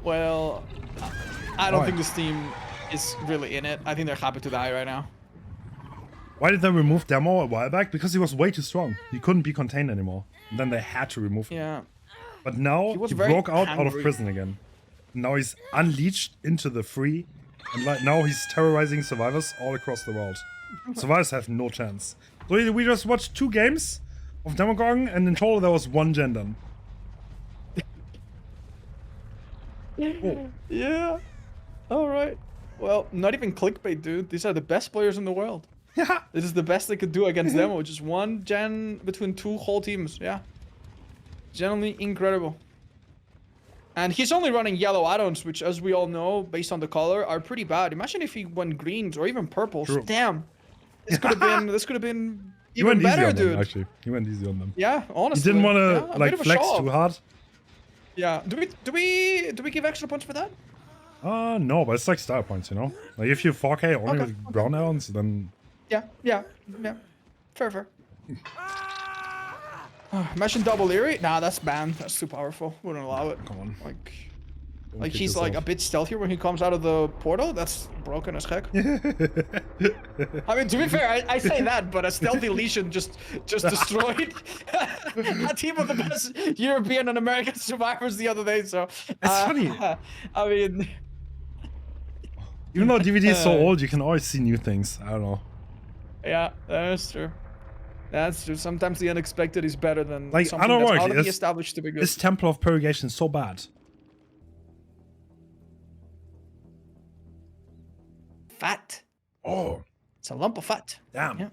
C: Well, I don't
A: Why?
C: think this team is really in it. I think they're happy to die right now.
A: Why did they remove Demo a while back? Because he was way too strong. He couldn't be contained anymore. And then they had to remove him.
C: Yeah.
A: But now
C: He was
A: he
C: very
A: broke out of
C: hungry.
A: prison again. Now he's unleashed into the free. And like now he's terrorizing survivors all across the world. Survivors have no chance. So we just watched 2 games of Demogorgon, and in total there was 1 gen done. Oh.
C: Yeah. All right. Well, not even clickbait, dude. These are the best players in the world.
A: Yeah.
C: This is the best they could do against them, which is 1 gen between 2 whole teams. Yeah. Generally incredible. And he's only running yellow add-ons, which, as we all know, based on the color, are pretty bad. Imagine if he went greens or even purples.
A: True.
C: Damn. This could have been
A: He
C: even
A: went easy
C: better,
A: on them,
C: dude.
A: actually. He went easy on them.
C: Yeah,
A: He
C: honestly.
A: didn't want
C: Yeah,
A: to
C: a bit
A: like
C: of a
A: flex
C: show-off.
A: too hard.
C: Yeah. Do we give extra points for that?
A: No, but it's like style points, you know? Like if you 4K only
C: Okay,
A: with brown add-ons, then
C: Yeah. Fair. Imagine double Eerie? Nah, that's banned. That's too powerful. Wouldn't allow it.
A: come on.
C: Like
A: kick
C: he's like a
A: yourself.
C: bit stealthier when he comes out of the portal. That's broken as heck. I mean, to be fair, I say that, but a stealthy Legion just destroyed a team of the best European and American survivors the other day. So
A: It's funny.
C: I mean,
A: Even though DVD is so old, you can always see new things. I don't know.
C: yeah, that's true. That's true. Sometimes the unexpected is better than
A: Like, I
C: something
A: don't
C: that's
A: know,
C: already
A: is-
C: established to be good.
A: Is Temple of Purgation so bad?
C: Fat.
A: Oh,
C: It's a lump of fat.
A: damn.
C: Yeah.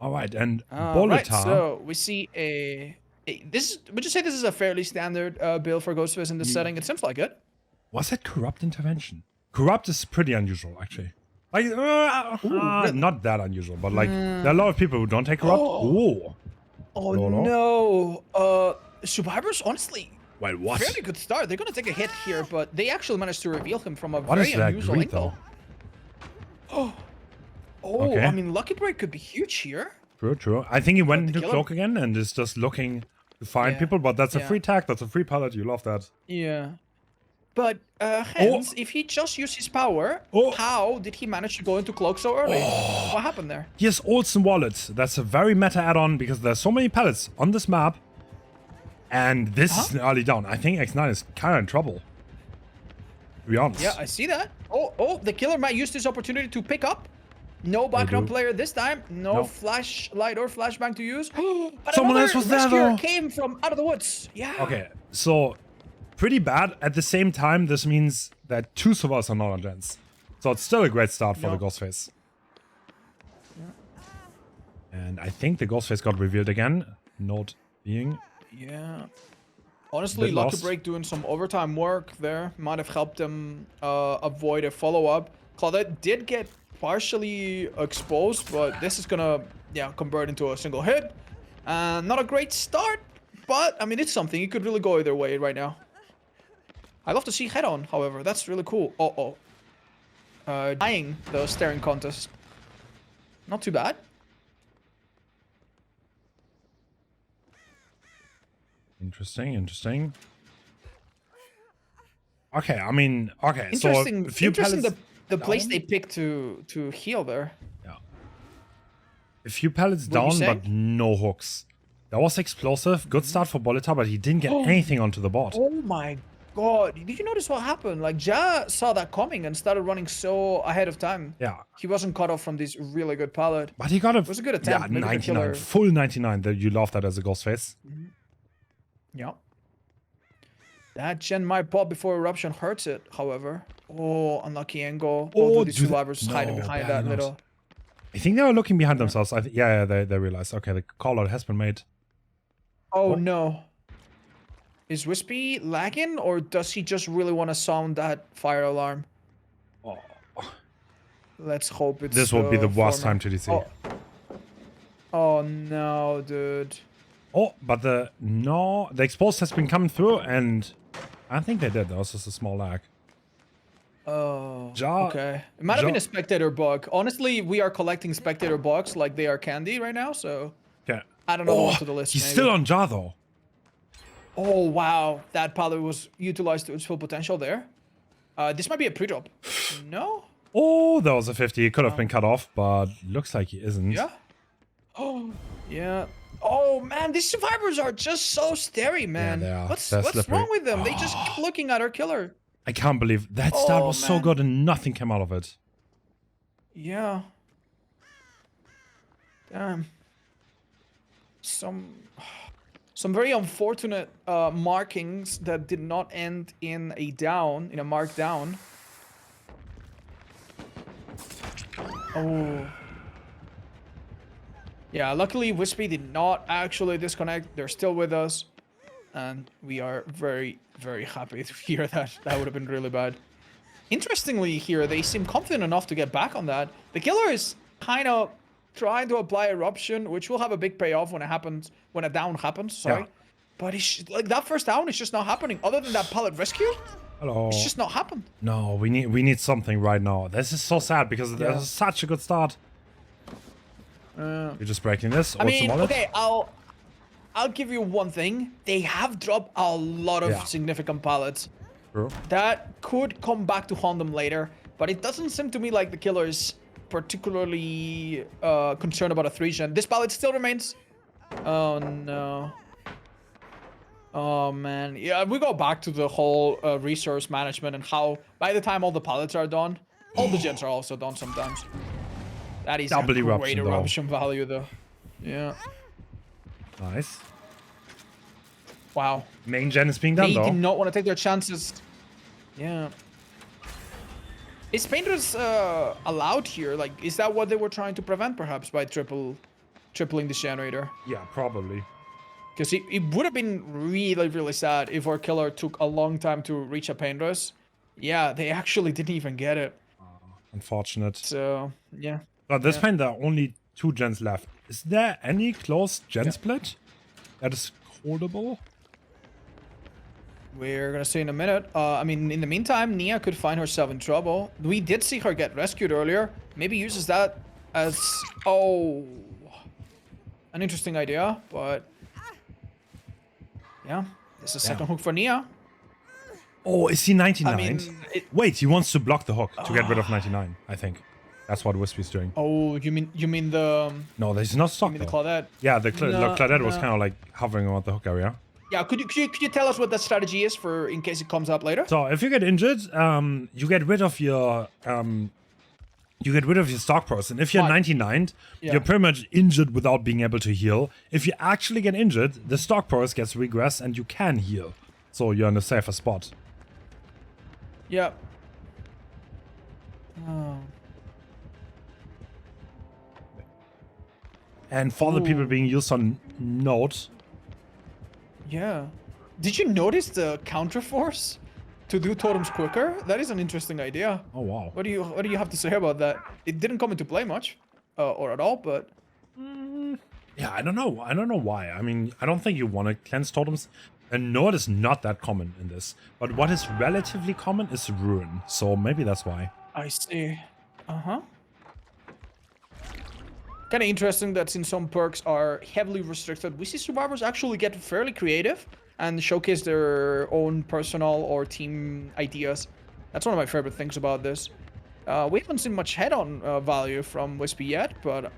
A: All right, and
C: Right,
A: Bolitar.
C: so we see would you say this is a fairly standard build for Ghostface in this setting? It seems like it.
A: Was it Corrupt Intervention? Corrupt is pretty unusual, actually. Like,
C: really?
A: not that unusual, but like, there are a lot of people who don't take Corrupt. Oh,
C: Oh
A: no.
C: no. Survivors, honestly,
A: Wait, what?
C: fairly good start. They're gonna take a hit here, but they actually managed to reveal him from a
A: What
C: very
A: is that
C: unusual
A: greed,
C: angle.
A: though?
C: I mean, Lucky Break could be huge here.
A: True. I think he went
C: the
A: into
C: killer-
A: Cloak again and is just looking to find
C: Yeah,
A: people, but that's a
C: yeah.
A: free tag, that's a free pallet. You love that.
C: Yeah. But hence, if he just used his power, how did he manage to go into Cloak so early? What happened there?
A: He has Olsen Wallet. That's a very meta add-on because there's so many pallets on this map. And this is an early down. I think X9 is kind of in trouble. To be honest.
C: Yeah, I see that. Oh, the killer might use this opportunity to pick up. No background player this time. No flashlight or flashbang to use. But
A: Someone
C: another
A: else was there,
C: rescuer
A: though.
C: came from out of the woods. Yeah.
A: Okay, so pretty bad. At the same time, this means that 2 survivors are not on gens. So it's still a great start for the Ghostface. And I think the Ghostface got revealed again. Note being.
C: Yeah. Honestly,
A: Bit
C: Lucky
A: lost.
C: Break doing some overtime work there might have helped him avoid a follow-up. Claudette did get partially exposed, but this is gonna, convert into a single hit. Not a great start, but I mean, it's something. It could really go either way right now. I love to see head-on, however. That's really cool. Dying the staring contest. Not too bad.
A: Interesting. Okay, I mean, okay.
C: Interesting.
A: So a few
C: Interesting
A: pallets
C: the place they picked to heal there.
A: Yeah. A few pallets
C: What were you
A: down,
C: saying?
A: but no hooks. That was explosive. Good start for Bolitar, but he didn't get anything onto the board.
C: Oh my god. Did you notice what happened? Like, Ja saw that coming and started running so ahead of time.
A: Yeah.
C: He wasn't cut off from this really good pallet.
A: But he got a...
C: It was a good attempt.
A: Yeah,
C: Maybe the
A: 99.
C: killer-
A: Full 99. You love that as a Ghostface.
C: Yeah. That gen might pop before Eruption hurts it, however. Oh, unlucky angle. Both of these
A: do they-
C: survivors hiding
A: No,
C: behind
A: barely
C: that
A: not.
C: little...
A: I think they were looking behind themselves. They realized, okay, the call-out has been made.
C: Oh no. Is Wispy lagging, or does he just really want to sound that fire alarm?
A: Oh.
C: Let's hope it's
A: This will be the worst
C: former.
A: time to DC.
C: Oh no, dude.
A: Oh, but the exposed has been coming through, and I think they did. That was just a small lag.
C: Oh,
A: Ja-
C: okay. It might have
A: Ja-
C: been a spectator bug. Honestly, we are collecting spectator bugs like they are candy right now, so
A: Okay.
C: I don't know what's to the list.
A: He's
C: maybe.
A: still on Jar though.
C: Oh wow, that pallet was utilized to its full potential there. This might be a pre-drop. No?
A: Oh, that was a 50. He could have been cut off, but looks like he isn't.
C: Yeah. Oh, yeah. Oh man, these survivors are just so scary, man.
A: they are.
C: What's
A: They're
C: what's
A: slippery.
C: wrong with them? They just keep looking at our killer.
A: I can't believe that start
C: Oh,
A: was so
C: man.
A: good and nothing came out of it.
C: Yeah. Damn. Some very unfortunate markings that did not end in a mark down. Oh. Yeah, luckily Wispy did not actually disconnect. They're still with us. And we are very, very happy to hear that. That would have been really bad. Interestingly here, they seem confident enough to get back on that. The killer is kind of trying to apply Eruption, which will have a big payoff when a down happens, sorry.
A: Yeah.
C: But it's like that first down is just not happening. Other than that pallet rescue,
A: Hello.
C: it's just not happened.
A: No, we need something right now. This is so sad because
C: Yeah.
A: there's such a good start. You're just breaking this.
C: I mean,
A: wallet.
C: okay, I'll give you one thing. They have dropped a lot of
A: Yeah.
C: significant pallets.
A: True.
C: That could come back to haunt them later, but it doesn't seem to me like the killer is particularly concerned about a 3-gen. This pallet still remains. Oh no. Oh man. Yeah, we go back to the whole resource management and how by the time all the pallets are done, all the gens are also done sometimes. That is
A: Double
C: a great
A: eruption, though.
C: eruption value though. Yeah.
A: Nice.
C: Wow.
A: Main gen is being done
C: They
A: though.
C: did not want to take their chances. Yeah. Is Painter's allowed here? Like, is that what they were trying to prevent, perhaps, by tripling this generator?
A: Yeah, probably.
C: Because it would have been really, really sad if our killer took a long time to reach a Painter's. Yeah, they actually didn't even get it.
A: Unfortunate.
C: So, yeah.
A: At this
C: Yeah.
A: point, there are only 2 gens left. Is there any close gen split that is holdable?
C: We're gonna see in a minute. I mean, in the meantime, Nia could find herself in trouble. We did see her get rescued earlier. Maybe uses that as... Oh... An interesting idea, but... Yeah, this is second hook for Nia.
A: Oh, is he 99?
C: I mean...
A: Wait, he wants to block the hook to get rid of 99, I think. That's what Wispy's doing.
C: Oh, you mean the...
A: No, there's not
C: You
A: stock
C: mean the
A: though.
C: Claudette?
A: Yeah, the Claudette was
C: no.
A: kind of like hovering around the hook area.
C: Yeah, could you tell us what that strategy is for in case it comes up later?
A: So if you get injured, you get rid of your stock pros, and if you're
C: Fine.
A: 99,
C: Yeah.
A: you're pretty much injured without being able to heal. If you actually get injured, the stock pros gets regressed and you can heal, so you're in a safer spot.
C: Yeah. Oh.
A: And for the people
C: Ooh.
A: being used on Note,
C: Yeah. Did you notice the counter force to do totems quicker? That is an interesting idea.
A: oh wow.
C: What do you have to say about that? It didn't come into play much, or at all, but
A: Yeah, I don't know why. I mean, I don't think you want to cleanse totems. And Note is not that common in this. But what is relatively common is Ruin. So maybe that's why.
C: I see. Kind of interesting that since some perks are heavily restricted, we see survivors actually get fairly creative and showcase their own personal or team ideas. That's one of my favorite things about this. We haven't seen much head-on value from Wispy yet, but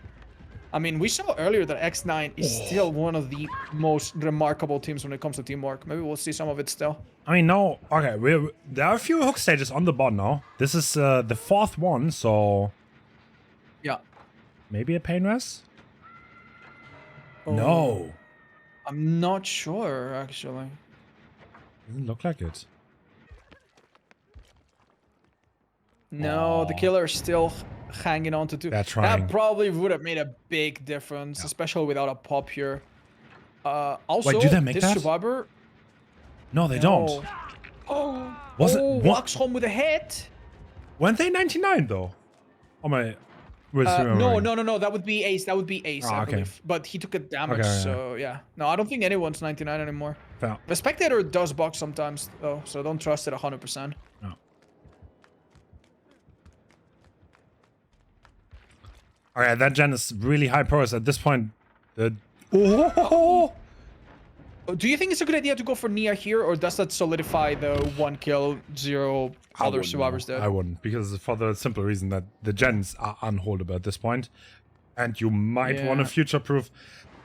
C: I mean, we saw earlier that X9 is still one of the most remarkable teams when it comes to teamwork. Maybe we'll see some of it still.
A: I mean, no. Okay, there are a few hook stages on the board now. This is the 4th one, so
C: Yeah.
A: maybe a pain rest?
C: Oh,
A: No.
C: I'm not sure, actually.
A: Doesn't look like it.
C: No, the
A: Aw.
C: killer is still hanging on to two.
A: They're trying.
C: That probably would have made a big difference, especially without a pop here. Also,
A: Wait, do they make
C: this
A: that?
C: survivor...
A: No, they
C: No.
A: don't.
C: Oh,
A: Was it-
C: oh,
A: what-
C: walks home with a hit.
A: Weren't they 99 though? Oh my.
C: No. That would be Ace. That would be Ace,
A: Ah,
C: I
A: okay.
C: believe. But he took a damage,
A: Okay, yeah.
C: so yeah. No, I don't think anyone's 99 anymore.
A: Fair.
C: The spectator does box sometimes, though, so don't trust it 100%.
A: No. Alright, that gen is really high pros at this point. Oh!
C: Do you think it's a good idea to go for Nia here, or does that solidify the 1 kill, 0
A: I
C: other
A: wouldn't,
C: survivors
A: no.
C: dead?
A: I wouldn't, because for the simple reason that the gens are unholdable at this point, and you might want to
C: Yeah.
A: future-proof.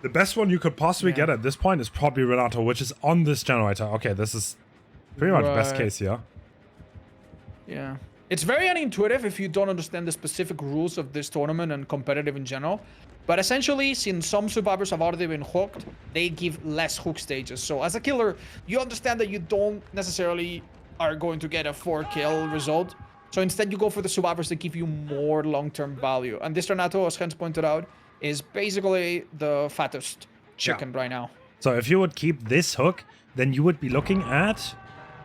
A: The best one you could possibly get at this point is probably Renato, which is on this generator. Okay, this is pretty much best
C: Right.
A: case here.
C: Yeah. It's very unintuitive if you don't understand the specific rules of this tournament and competitive in general. But essentially, since some survivors have already been hooked, they give less hook stages. So as a killer, you understand that you don't necessarily are going to get a 4-kill result. So instead, you go for the survivors that give you more long-term value. And this Renato, as Hans pointed out, is basically the fattest chicken right now.
A: So if you would keep this hook, then you would be looking at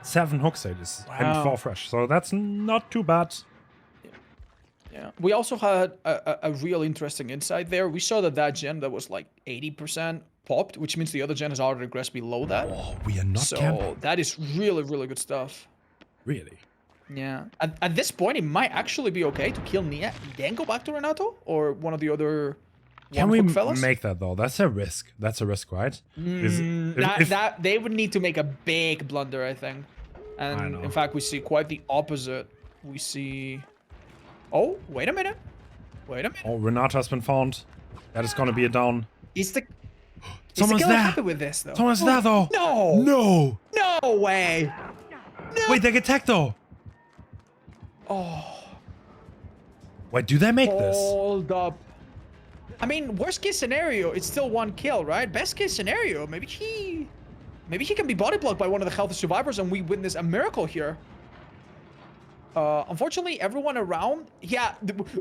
A: 7 hook stages and
C: Wow.
A: 4 fresh. So that's not too bad.
C: Yeah. We also had a real interesting insight there. We saw that gen that was like 80% popped, which means the other gen has already regressed below that.
A: Oh, we are not
C: So
A: camping.
C: that is really, really good stuff.
A: Really?
C: Yeah. At this point, it might actually be okay to kill Nia, then go back to Renato or one of the other
A: Can we
C: one-hook fellas.
A: make that though? That's a risk. That's a risk, right? Is- if-
C: That they would need to make a big blunder, I think. And
A: know.
C: in fact, we see quite the opposite. We see. Oh, wait a minute. Wait a minute.
A: Oh, Renato has been found. That is gonna be a down.
C: Is the
A: Someone's
C: killer
A: there.
C: happy with this though?
A: Someone's there though.
C: No.
A: No.
C: No way.
A: Wait, they get tagged though.
C: Oh.
A: Wait, do they make this?
C: Hold up. I mean, worst case scenario, it's still 1 kill, right? Best case scenario, maybe he can be body blocked by one of the healthy survivors and we witness a miracle here. Unfortunately, everyone around,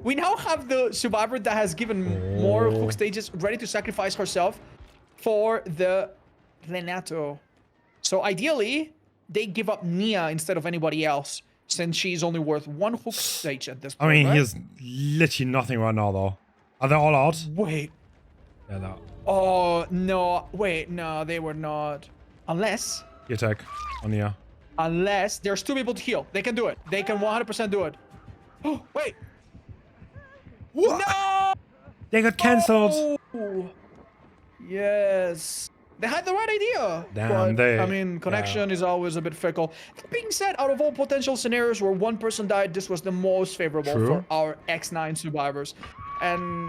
C: we now have the survivor that has given more hook stages, ready to sacrifice herself for the Renato. So ideally, they give up Nia instead of anybody else, since she's only worth 1 hook stage at this point.
A: I mean,
C: right?
A: he has literally nothing right now, though. Are they all out?
C: Wait.
A: Yeah, they're out.
C: Oh, no. Wait, no, they were not. Unless
A: The attack on Nia.
C: there's 2 people to heal. They can do it. They can 100% do it. Oh, wait.
A: What?
C: No!
A: They got cancelled.
C: Oh! Yes. They had the right idea.
A: Damn,
C: but, I mean, connection is always a bit fickle. That being said, out of all potential scenarios where 1 person died, this was the most favorable for our X9 survivors. And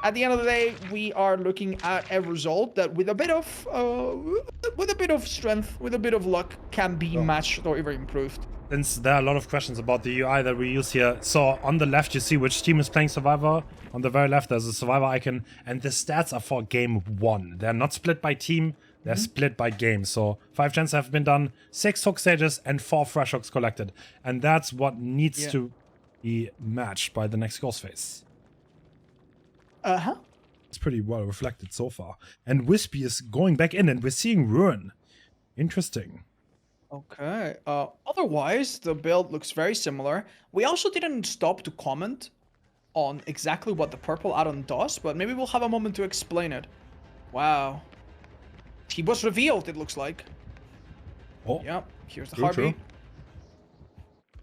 C: at the end of the day, we are looking at a result that with a bit of strength, with a bit of luck, can be matched or even improved.
A: Since there are a lot of questions about the UI that we use here. So on the left, you see which team is playing Survivor. On the very left, there's a Survivor icon. And the stats are for game 1. They're not split by team. They're split by game. So 5 gens have been done, 6 hook stages, and 4 fresh hooks collected. And that's what needs to be matched by the next Ghostface.
C: Uh-huh.
A: It's pretty well reflected so far. And Wispy is going back in, and we're seeing Ruin. Interesting.
C: Okay. Otherwise, the build looks very similar. We also didn't stop to comment on exactly what the purple add-on does, but maybe we'll have a moment to explain it. Wow. He was revealed, it looks like.
A: Oh.
C: Yep. Here's the
A: True,
C: heartbeat.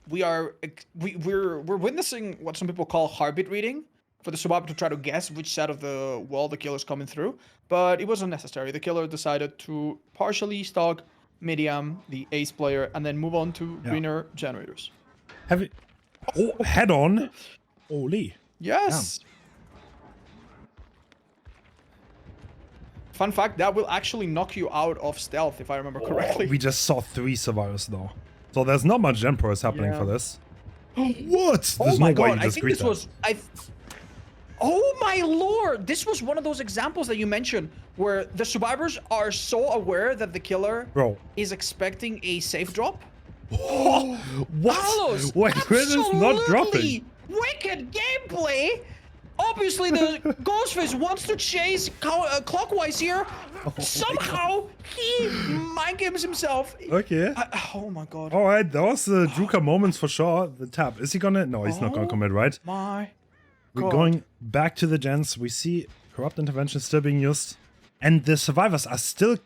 A: true.
C: We're witnessing what some people call heartbeat reading for the survivor to try to guess which side of the wall the killer's coming through, but it wasn't necessary. The killer decided to partially stalk Medium, the ace player, and then move on to greener generators.
A: Have it. Oh, head on. Holy.
C: Yes. Fun fact, that will actually knock you out of stealth, if I remember correctly.
A: We just saw 3 survivors, though. So there's not much gen pros happening for this. What?
C: Oh
A: There's
C: my
A: no way
C: god,
A: you
C: I
A: just
C: think
A: greet
C: this
A: that.
C: was... Oh my lord! This was one of those examples that you mentioned where the survivors are so aware that the killer is expecting a safe drop.
A: Oh, what?
C: Carlos,
A: Wait, where is not dropping?
C: Wicked gameplay! Obviously, the Ghostface wants to chase clockwise here. Somehow, he mind games himself.
A: Okay.
C: Oh my god.
A: All right, that was the Juka moments for sure. The tap. Is he gonna? No, he's not gonna commit, right?
C: My
A: We're
C: god.
A: going back to the gens. We see corrupt intervention still being used. And the survivors are still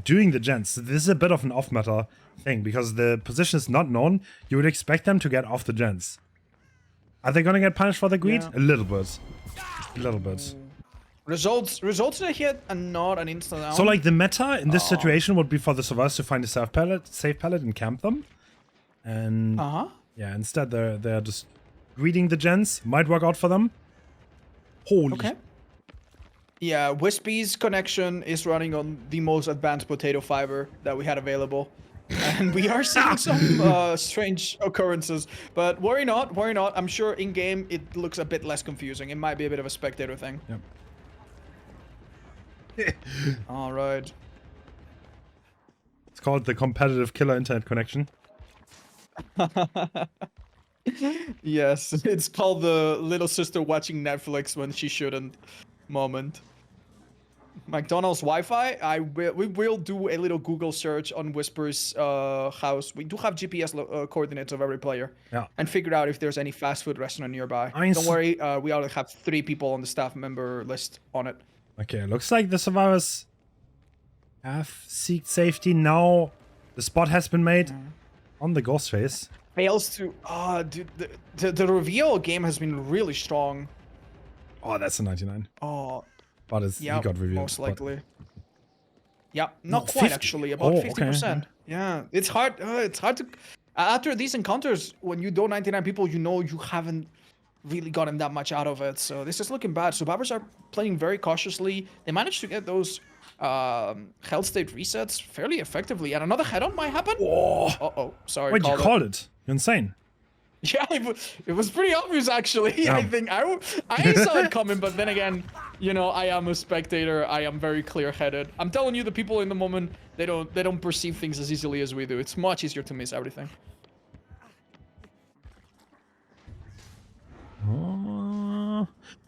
A: doing the gens. So this is a bit of an off-meta thing because the position is not known. You would expect them to get off the gens. Are they gonna get punished for the greed? A little bit. A little bit.
C: Results in a hit and not an instant down.
A: So like the meta in this situation would be for the survivors to find a safe pallet and camp them. And yeah, instead they're just greeting the gens. Might work out for them. Holy.
C: Okay. Yeah, Wispy's connection is running on the most advanced potato fiber that we had available. And we are seeing some strange occurrences. But worry not, worry not. I'm sure in-game it looks a bit less confusing. It might be a bit of a spectator thing.
A: Yep.
C: All right.
A: It's called the competitive killer internet connection.
C: Yes, it's called the little sister watching Netflix when she shouldn't moment. McDonald's Wi-Fi. We will do a little Google search on Whisper's house. We do have GPS coordinates of every player.
A: Yeah.
C: And figure out if there's any fast food restaurant nearby.
A: I mean,
C: don't worry, we already have 3 people on the staff member list on it.
A: Okay, looks like the survivors have seeked safety now. The spot has been made on the Ghostface.
C: Fails to. Dude, the reveal game has been really strong.
A: Oh, that's a 99.
C: Oh.
A: But he got revealed.
C: Most likely. Yeah, not
A: No,
C: quite
A: 50.
C: actually. About 50%.
A: Okay.
C: Yeah, it's hard. It's hard to. After these encounters, when you do 99 people, you know you haven't really gotten that much out of it. So this is looking bad. Survivors are playing very cautiously. They managed to get those health state resets fairly effectively, and another head-on might happen.
A: Whoa.
C: Uh-oh, sorry.
A: Wait, you called it? You're insane.
C: Yeah, it was pretty obvious actually.
A: Yeah.
C: I think I saw it coming, but then again, you know, I am a spectator. I am very clear-headed. I'm telling you, the people in the moment, they don't perceive things as easily as we do. It's much easier to miss everything.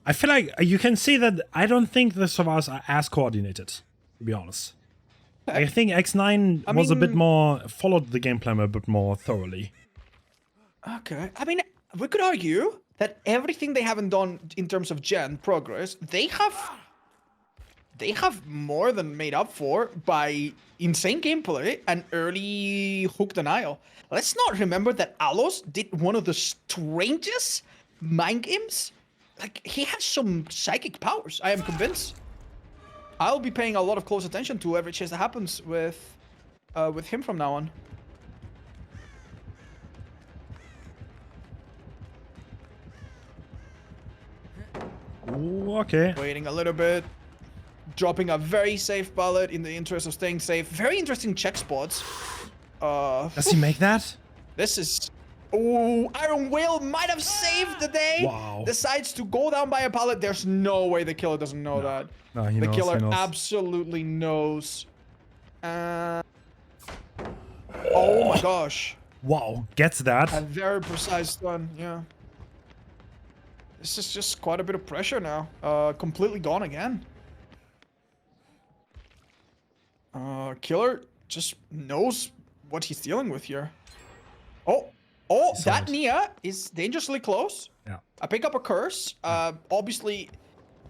A: I feel like you can see that I don't think the survivors are as coordinated, to be honest. I think X9 was a bit more, followed the game plan a bit more thoroughly.
C: Okay. I mean, we could argue that everything they haven't done in terms of gen progress, they have more than made up for by insane gameplay and early hook denial. Let's not remember that Alos did one of the strangest mind games. Like, he has some psychic powers, I am convinced. I'll be paying a lot of close attention to every chase that happens with him from now on.
A: Ooh, okay.
C: Waiting a little bit. Dropping a very safe bullet in the interest of staying safe. Very interesting check spots.
A: Does he make that?
C: This is... Ooh, Iron Will might have saved the day.
A: Wow.
C: Decides to go down by a pallet. There's no way the killer doesn't know that.
A: No, he
C: the
A: knows,
C: killer
A: he knows.
C: absolutely knows. Oh my gosh.
A: Wow, gets that.
C: A very precise stun, yeah. This is just quite a bit of pressure now. Completely gone again. Killer just knows what he's dealing with here. Oh, that Nia is dangerously close.
A: Yeah.
C: I pick up a curse. Obviously,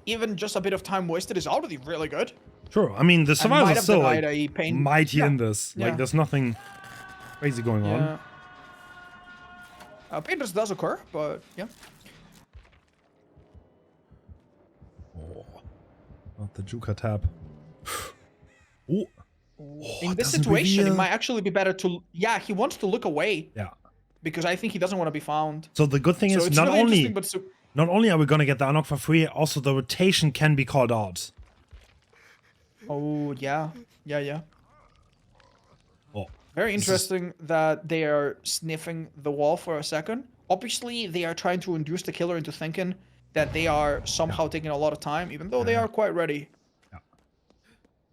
C: even just a bit of time wasted is already really good.
A: Sure, I mean, the survivors are still like, mighty
C: yeah.
A: in this. Like,
C: Yeah.
A: there's nothing crazy going on.
C: Painters does occur, but yeah.
A: Oh, not the Juka tab. Ooh.
C: In this
A: doesn't
C: situation,
A: reveal.
C: it might actually be better to... Yeah, he wants to look away.
A: Yeah.
C: Because I think he doesn't want to be found.
A: So the good thing
C: So
A: is
C: it's
A: not
C: really
A: only
C: interesting, but
A: not only are we gonna get the unlock for free, also the rotation can be called out.
C: Oh, yeah. Yeah.
A: Oh,
C: Very interesting that they are sniffing the wall for a second. Obviously, they are trying to induce the killer into thinking that they are somehow taking a lot of time, even though they are quite ready.
A: Yeah.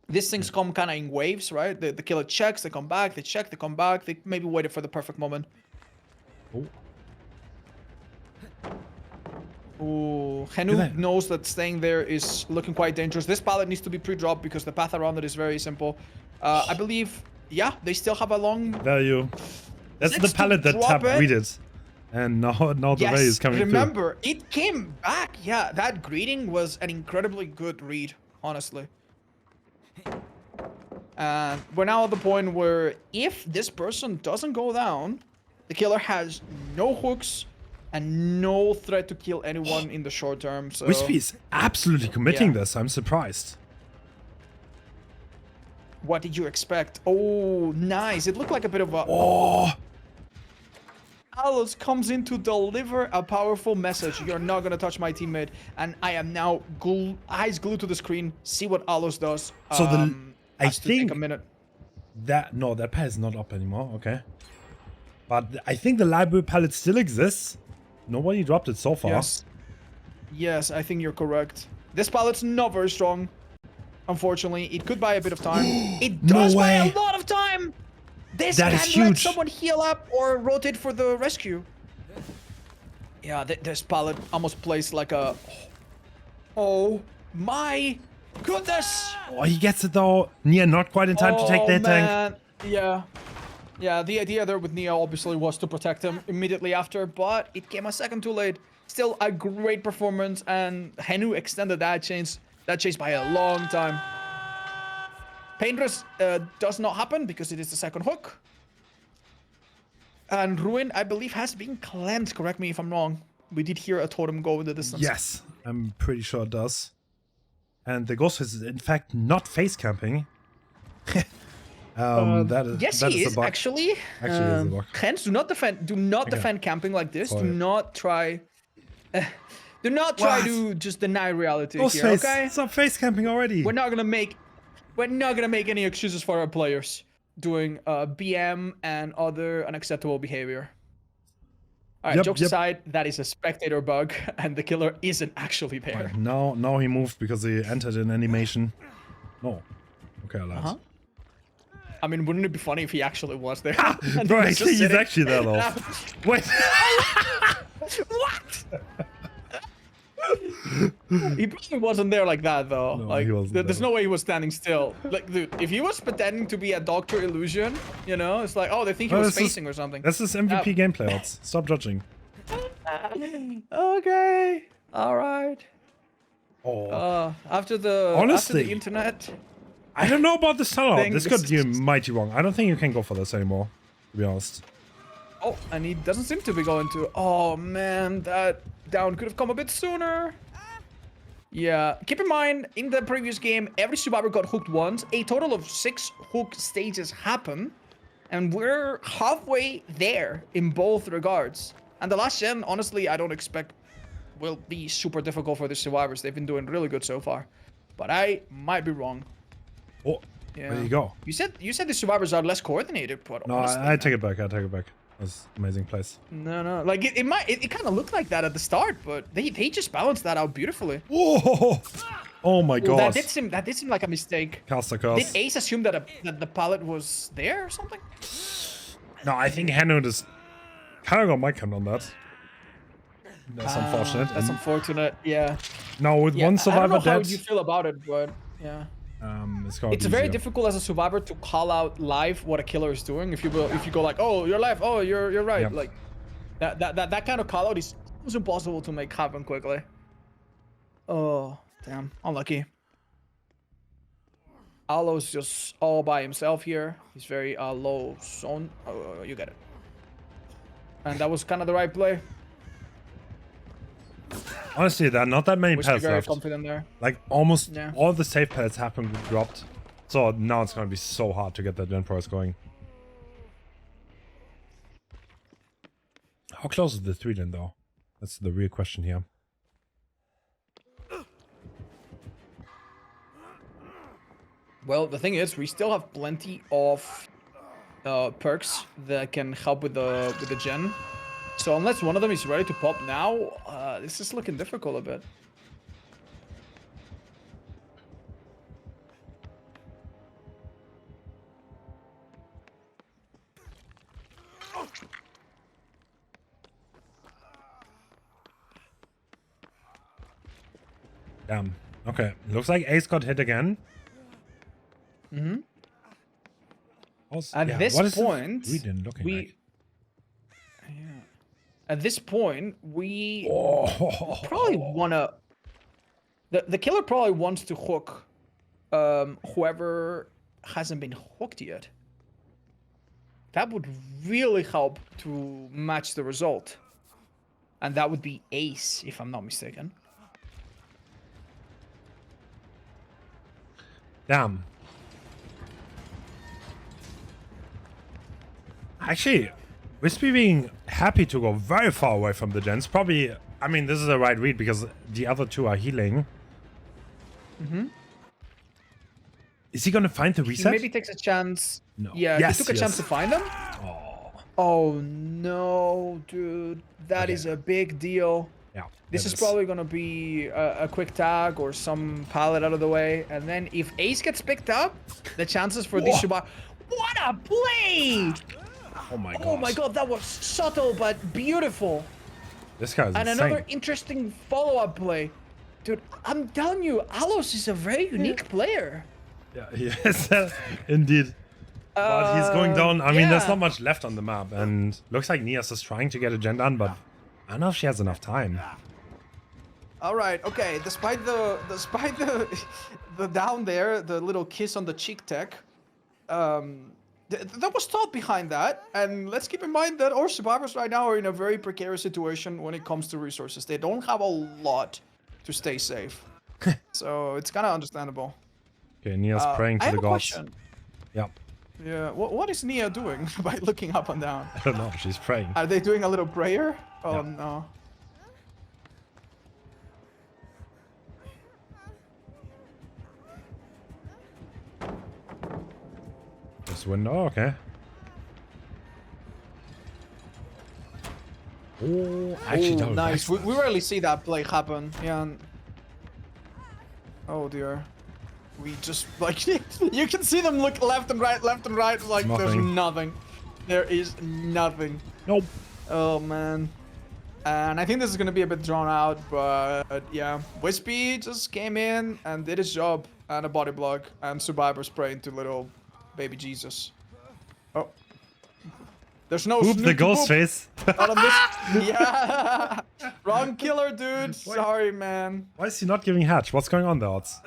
C: These things come kind of in waves, right? The killer checks, they come back, they check, they come back. They maybe waited for the perfect moment.
A: Oh.
C: Ooh, Henu knows that staying there is looking quite dangerous. This pallet needs to be pre-dropped because the path around it is very simple. I believe, yeah, they still have a long...
A: Value. That's the
C: Next to
A: pallet that
C: drop
A: Tab
C: it.
A: greeted. And now the
C: Yes,
A: value is coming
C: remember, it came back. Yeah, that greeting was an incredibly good read, honestly. And we're now at the point where if this person doesn't go down, the killer has no hooks and no threat to kill anyone in the short term. So
A: through. Wispy is absolutely committing this. I'm surprised.
C: what did you expect? Oh, nice. It looked like a bit of a...
A: Oh,
C: Alos comes in to deliver a powerful message. You're not going to touch my teammate. And I am now eyes glued to the screen. See what Alos does.
A: So I
C: has to take
A: think
C: a minute.
A: that pad is not up anymore. Okay, but I think the library pallet still exists. Nobody dropped it so far.
C: Yes, I think you're correct. This pallet's not very strong. Unfortunately, it could buy a bit of time. It does buy a lot of time. This
A: That
C: can
A: is
C: let
A: huge.
C: someone heal up or rotate for the rescue. Yeah, this pallet almost plays like a... Oh my goodness!
A: Oh, he gets it though. Nia not quite in time to take that tank.
C: Yeah. Yeah, the idea there with Nia obviously was to protect him immediately after, but it came a second too late. Still a great performance, and Henu extended that chase by a long time. Paintress does not happen because it is the second hook. And Ruin, I believe, has been cleansed. Correct me if I'm wrong. We did hear a totem go in the distance.
A: Yes, I'm pretty sure it does. And the Ghostface is in fact not face camping.
C: Yes,
A: that
C: he
A: is
C: is
A: a bug.
C: actually.
A: Actually, it is a bug.
C: Hence, do not defend camping like this.
A: Sorry.
C: Do not try. Do not try
A: What?
C: to just deny reality
A: Ghostface,
C: here. Okay.
A: stop face camping already.
C: We're not gonna make any excuses for our players doing BM and other unacceptable behavior. All right, jokes aside, that is a spectator bug, and the killer isn't actually there.
A: Right, now he moved because he entered an animation. No. Okay, I lied.
C: I mean, wouldn't it be funny if he actually was there?
A: Bro, I think he's actually there though. Wait.
C: What? He probably wasn't there like that though.
A: No,
C: like
A: he wasn't
C: there's
A: there.
C: no way he was standing still. Like dude, if he was pretending to be a Doctor Illusion, you know, it's like, oh, they think he
A: No,
C: was
A: this is-
C: facing or something.
A: This is MVP gameplay. Odds. Stop judging.
C: Okay. All right.
A: Oh,
C: After the
A: Honestly.
C: internet.
A: I don't know about this tunnel.
C: Thing,
A: This
C: this
A: could be
C: is-
A: mighty wrong. I don't think you can go for this anymore, to be honest.
C: Oh, and he doesn't seem to be going to. Oh man, that down could have come a bit sooner. Yeah, keep in mind, in the previous game, every survivor got hooked once. A total of 6 hook stages happen. And we're halfway there in both regards. And the last gen, honestly, I don't expect will be super difficult for the survivors. They've been doing really good so far. But I might be wrong.
A: Oh,
C: Yeah.
A: there you go.
C: You said the survivors are less coordinated, but
A: No,
C: honestly,
A: I take it back. I take it back. That's amazing place.
C: no. Like it kind of looked like that at the start, but they just balanced that out beautifully.
A: Whoa! Oh my
C: Well,
A: god.
C: that did seem like a mistake.
A: Caster
C: Did
A: curse.
C: Ace assume that the pallet was there or something?
A: No, I think Hanu just kind of got my count on that. That's unfortunate.
C: That's
A: And
C: unfortunate. Yeah.
A: now with
C: Yeah,
A: one
C: I
A: survivor
C: don't know how
A: dead,
C: you feel about it, but yeah.
A: it's gonna
C: It's
A: be
C: very
A: easier.
C: difficult as a survivor to call out live what a killer is doing. If you go like, oh, you're live, oh, you're right,
A: Yep.
C: like that kind of call out is almost impossible to make happen quickly. Oh, damn, unlucky. Alo's just all by himself here. He's very low zone. Oh, you get it. And that was kind of the right play.
A: Honestly, there are not that many
C: Was
A: pellets
C: very
A: left.
C: confident there.
A: Like almost
C: Yeah.
A: all the safe pellets have been dropped. So now it's gonna be so hard to get that Gen Force going. How close is the 3 then though? That's the real question here.
C: Well, the thing is, we still have plenty of perks that can help with the gen. So unless one of them is ready to pop now, this is looking difficult a bit.
A: Damn. Okay. Looks like Ace got hit again.
C: Mm-hmm.
A: Also,
C: At
A: yeah,
C: this
A: what is the
C: point,
A: 3 then looking like?
C: At this point, we
A: Oh.
C: probably wanna. The killer probably wants to hook whoever hasn't been hooked yet. That would really help to match the result. And that would be Ace, if I'm not mistaken.
A: Damn. Actually, Wispy being happy to go very far away from the gens. Probably, I mean, this is the right read because the other 2 are healing.
C: Mm-hmm.
A: Is he gonna find the
C: He
A: reset?
C: maybe takes a chance.
A: No.
C: Yeah,
A: Yes,
C: he took a chance to find them.
A: Oh,
C: Oh no, dude. That is
A: Okay.
C: a big deal.
A: yeah.
C: This
A: that
C: is probably gonna be a quick tag or some pallet out of the way, and then if Ace gets picked up, the chances for this
A: Whoa.
C: survive. What a play!
A: Oh my god.
C: Oh my god, that was subtle but beautiful.
A: This guy's
C: And
A: insane.
C: another interesting follow-up play. Dude, I'm telling you, Alos is a very unique player.
A: Yeah, yes, indeed. But he's going down. I mean, there's
C: yeah.
A: not much left on the map, and looks like Nias is trying to get a gen done, but I don't know if she has enough time.
C: All right, okay. Despite the down there, the little kiss on the cheek tech, there was thought behind that. And let's keep in mind that our survivors right now are in a very precarious situation when it comes to resources. They don't have a lot to stay safe, so it's kind of understandable.
A: Okay, Nia's praying
C: I
A: to
C: have
A: the
C: a
A: gods.
C: question.
A: Yeah,
C: Yeah, what is Nia doing by looking up and down?
A: I don't know. She's praying.
C: Are they doing a little prayer? Oh
A: Yeah.
C: no.
A: This window, okay. Oh, actually, that
C: Ooh,
A: was
C: nice. We
A: excellent.
C: rarely see that play happen. Yeah. Oh dear. We just like you can see them look left and right, like there's
A: Nothing.
C: nothing. There is nothing.
A: Nope.
C: Oh man. And I think this is going to be a bit drawn out, but yeah. Wispy just came in and did his job. And a body block. And Survivor spray into little baby Jesus. Oh. There's no
A: Oop, the
C: Snoopy
A: ghost
C: boop.
A: face.
C: Not on this. Yeah. Wrong killer, dude. Sorry, man.
A: Why is he not giving hatch? What's going on there, Odds?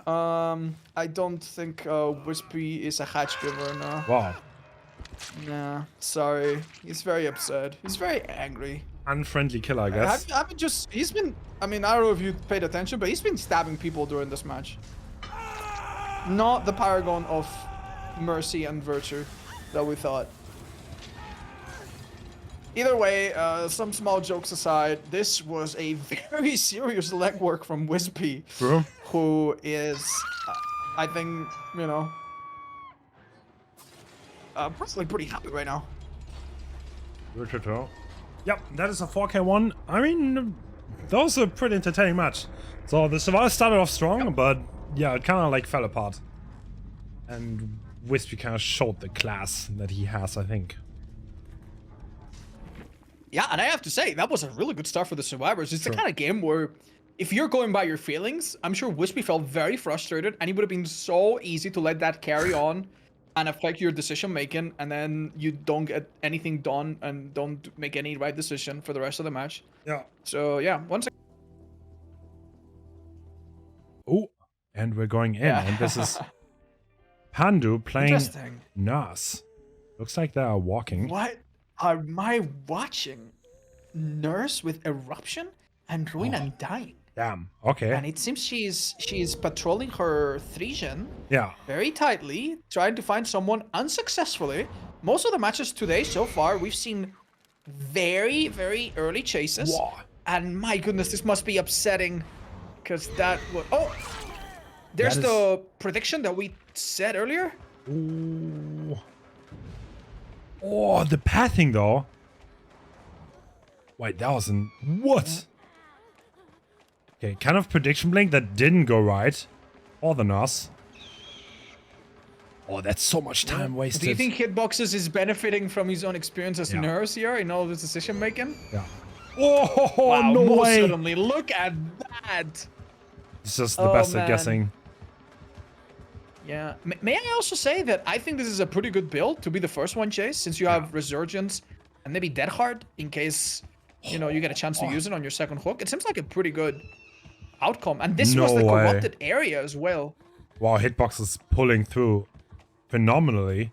C: I don't think Wispy is a hatch giver, no.
A: Wow.
C: Nah, sorry. He's very upset. He's very angry.
A: Unfriendly killer, I guess.
C: He's been, I mean, I don't know if you paid attention, but he's been stabbing people during this match. Not the paragon of mercy and virtue that we thought. Either way, some small jokes aside, this was a very serious legwork from Wispy.
A: True.
C: Who is, I think, you know, personally pretty happy right now.
A: Yep, that is a 4K one. I mean, that was a pretty entertaining match. So the Survivor started off strong, but yeah, it kind of like fell apart. And Wispy kind of showed the class that he has, I think.
C: Yeah, and I have to say, that was a really good start for the Survivors. It's the kind of game where, if you're going by your feelings, I'm sure Wispy felt very frustrated, and it would have been so easy to let that carry on and affect your decision making, and then you don't get anything done and don't make any right decision for the rest of the match.
A: Yeah.
C: So yeah, once again.
A: Oh, and we're going in, and this is Pandu playing Nurse. Looks like they are walking.
C: What am I watching? Nurse with Eruption and Ruin and Dying.
A: Damn. Okay.
C: And it seems she's patrolling her Threesian very tightly, trying to find someone unsuccessfully. Most of the matches today so far, we've seen very, very early chases.
A: Whoa.
C: And my goodness, this must be upsetting. Because that was... Oh! There's the prediction that we said earlier.
A: Ooh. Oh, the pathing though. Wait, that wasn't... What? Okay, kind of prediction blink that didn't go right. Or the Nurse. Oh, that's so much time wasted.
C: Do you think Hitboxes is benefiting from his own experience as Nurse here in all of this decision making?
A: Yeah. Oh,
C: wow,
A: no way.
C: Certainly. Look at that.
A: It's just the best at guessing.
C: Yeah. May I also say that I think this is a pretty good build to be the first one chase, since you have Resurgence and maybe Dead Hard in case, you know, you get a chance to use it on your second hook. It seems like a pretty good outcome. And this was the corrupted area as well.
A: Wow, Hitbox is pulling through phenomenally.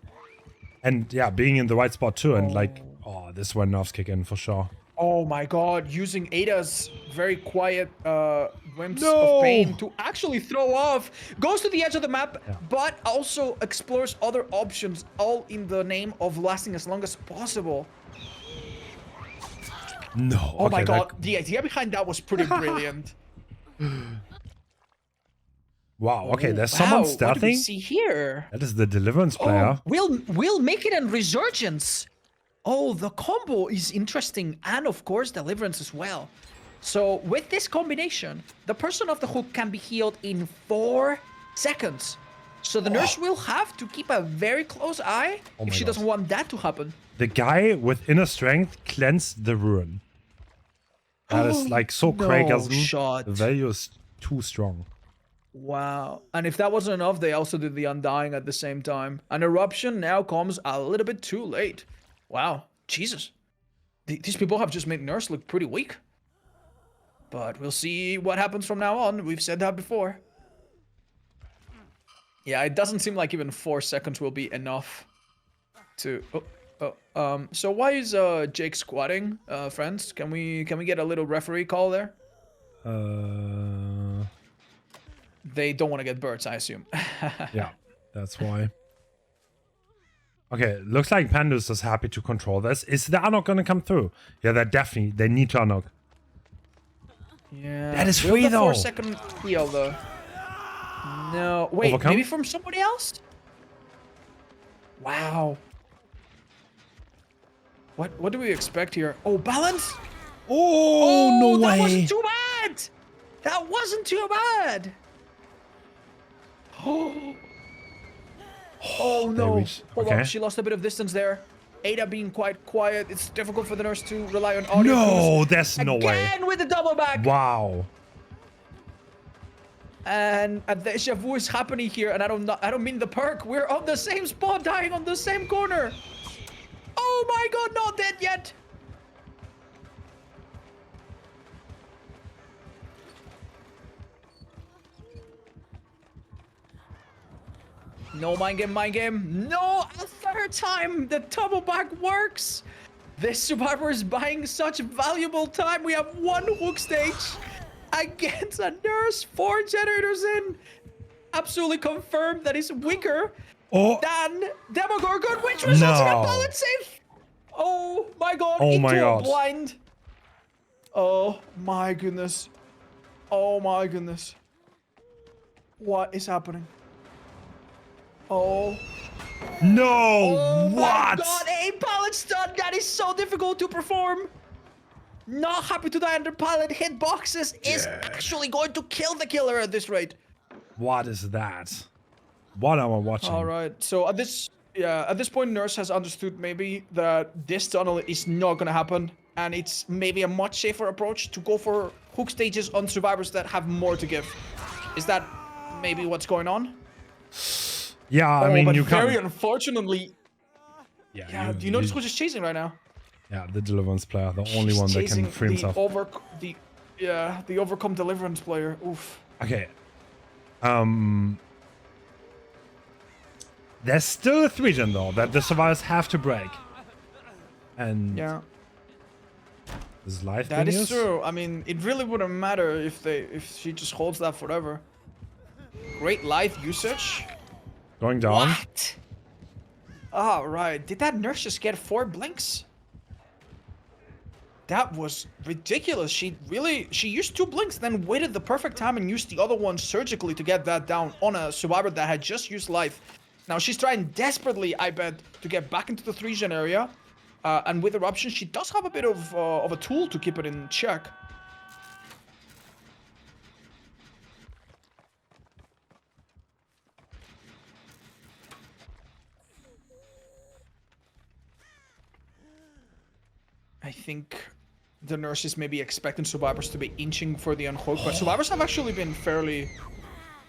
A: And yeah, being in the right spot too. And like, oh, this is where nerfs kick in for sure.
C: Oh my god, using Ada's very quiet Wimps of Pain to actually throw off. Goes to the edge of the map, but also explores other options, all in the name of lasting as long as possible.
A: No.
C: Oh my god, the idea behind that was pretty brilliant.
A: Wow, okay, there's someone stealthing.
C: What do we see here?
A: That is the Deliverance player.
C: We'll make it in Resurgence. Oh, the combo is interesting, and of course, Deliverance as well. So with this combination, the person off the hook can be healed in 4 seconds. So the nurse will have to keep a very close eye if she doesn't want that to happen.
A: The guy with inner strength cleansed the ruin. That is like so Craigism. The value is too strong.
C: Wow. And if that wasn't enough, they also did the Undying at the same time. An Eruption now comes a little bit too late. Wow. Jesus. These people have just made Nurse look pretty weak. But we'll see what happens from now on. We've said that before. Yeah, it doesn't seem like even 4 seconds will be enough to... so why is Jake squatting, friends? Can we get a little referee call there? They don't want to get birds, I assume.
A: Yeah, that's why. Okay, looks like Pandus is happy to control this. Is the unlock gonna come through? Yeah, they need to unlock.
C: Yeah.
A: That is free though.
C: 4-second heal though. No, wait, maybe from somebody else? Wow. What do we expect here? Oh, balance?
A: Oh, no way.
C: That wasn't too bad. That wasn't too bad. Oh no. Hold on, she lost a bit of distance there. Ada being quite quiet. It's difficult for the nurse to rely on audio.
A: No, there's no way.
C: Again with the double back.
A: Wow.
C: And a deja vu is happening here, and I don't mean the perk. We're on the same spot, dying on the same corner. Oh my god, not dead yet. No mind game, mind game. No, a third time the double back works. This survivor is buying such valuable time. We have one hook stage against a nurse, 4 generators in. Absolutely confirmed that he's weaker than Demogorgon, which results in a pallet save. Oh my god,
A: oh
C: into
A: my god.
C: a blind. Oh my goodness. Oh my goodness. What is happening? Oh.
A: No,
C: Oh
A: what?
C: my god, a pallet stun, that is so difficult to perform. Not happy to die under pallet hitboxes is actually going to kill the killer at this rate.
A: What is that? What am I watching?
C: All right, so at this point, Nurse has understood maybe that this tunnel is not gonna happen, and it's maybe a much safer approach to go for hook stages on survivors that have more to give. Is that maybe what's going on?
A: Yeah, I mean,
C: but
A: you
C: very
A: can't.
C: unfortunately.
A: Yeah,
C: Do you notice who's just chasing right now?
A: Yeah, the Deliverance player, the only
C: He's
A: one that can
C: chasing
A: free himself.
C: the Overcome Deliverance player. Oof.
A: Okay. There's still a 3-gen though that the survivors have to break. And
C: Yeah.
A: is life
C: That
A: being
C: is
A: used?
C: true. I mean, it really wouldn't matter if she just holds that forever. Great life usage.
A: Going down.
C: What? All right. Did that nurse just get 4 blinks? That was ridiculous. She used 2 blinks, then waited the perfect time and used the other one surgically to get that down on a survivor that had just used life. Now she's trying desperately, I bet, to get back into the 3-gen area. And with Eruption, she does have a bit of a tool to keep it in check. I think the nurse is maybe expecting survivors to be inching for the unhook, but survivors have actually been fairly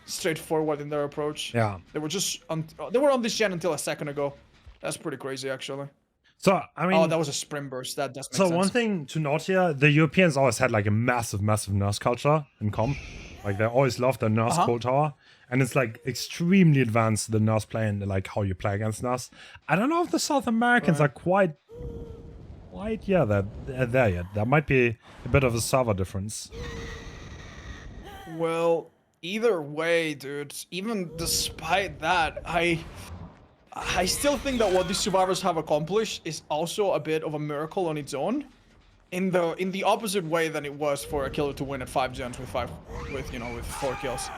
C: straightforward in their approach.
A: Yeah.
C: They were just they were on this gen until a second ago. That's pretty crazy, actually.
A: So, I mean...
C: Oh, that was a sprint burst. That does make
A: So
C: sense.
A: one thing to note here, the Europeans always had like a massive nurse culture in comp. Like they always loved the nurse cold tower. And it's like extremely advanced, the nurse play and like how you play against nurse. I don't know if the South Americans are quite they're there yet. There might be a bit of a server difference.
C: Well, either way, dude, even despite that, I still think that what these survivors have accomplished is also a bit of a miracle on its own. In the opposite way than it was for a killer to win at 5 gens with 4 kills.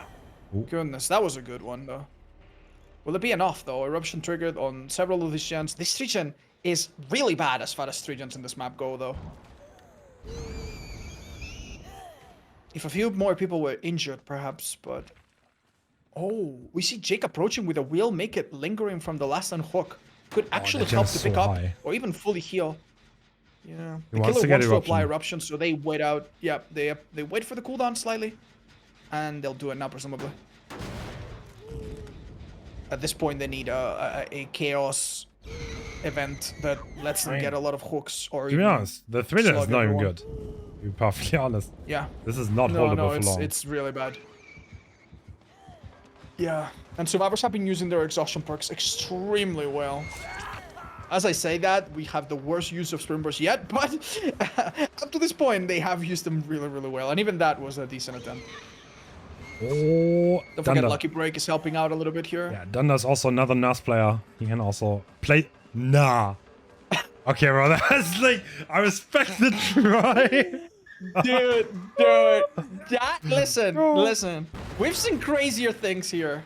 C: Ooh. Goodness, that was a good one though. Will it be enough though? Eruption triggered on several of these gens. This 3-gen is really bad as far as 3-gens in this map go though. If a few more people were injured perhaps, but... Oh, we see Jake approaching with a wheel, make it lingering from the last unhook. Could actually help to pick up or even fully heal. Yeah, the killer wants to apply eruption, so they wait out. Yeah, they wait for the cooldown slightly, and they'll do it now presumably. At this point, they need a chaos event that lets them get a lot of hooks. Or
A: to be honest, the 3-gen is not even good. To be perfectly honest.
C: Yeah.
A: This is not holdable for long.
C: It's really bad. Yeah, and survivors have been using their exhaustion perks extremely well. As I say that, we have the worst use of sprint burst yet, but up to this point, they have used them really, really well. And even that was a decent attempt.
A: Oh,
C: don't forget Lucky Break is helping out a little bit here.
A: Yeah, Dunder's also another nurse player. He can also play... Nah. Okay, bro, that's like... I respect the try.
C: Dude. Listen. We've seen crazier things here.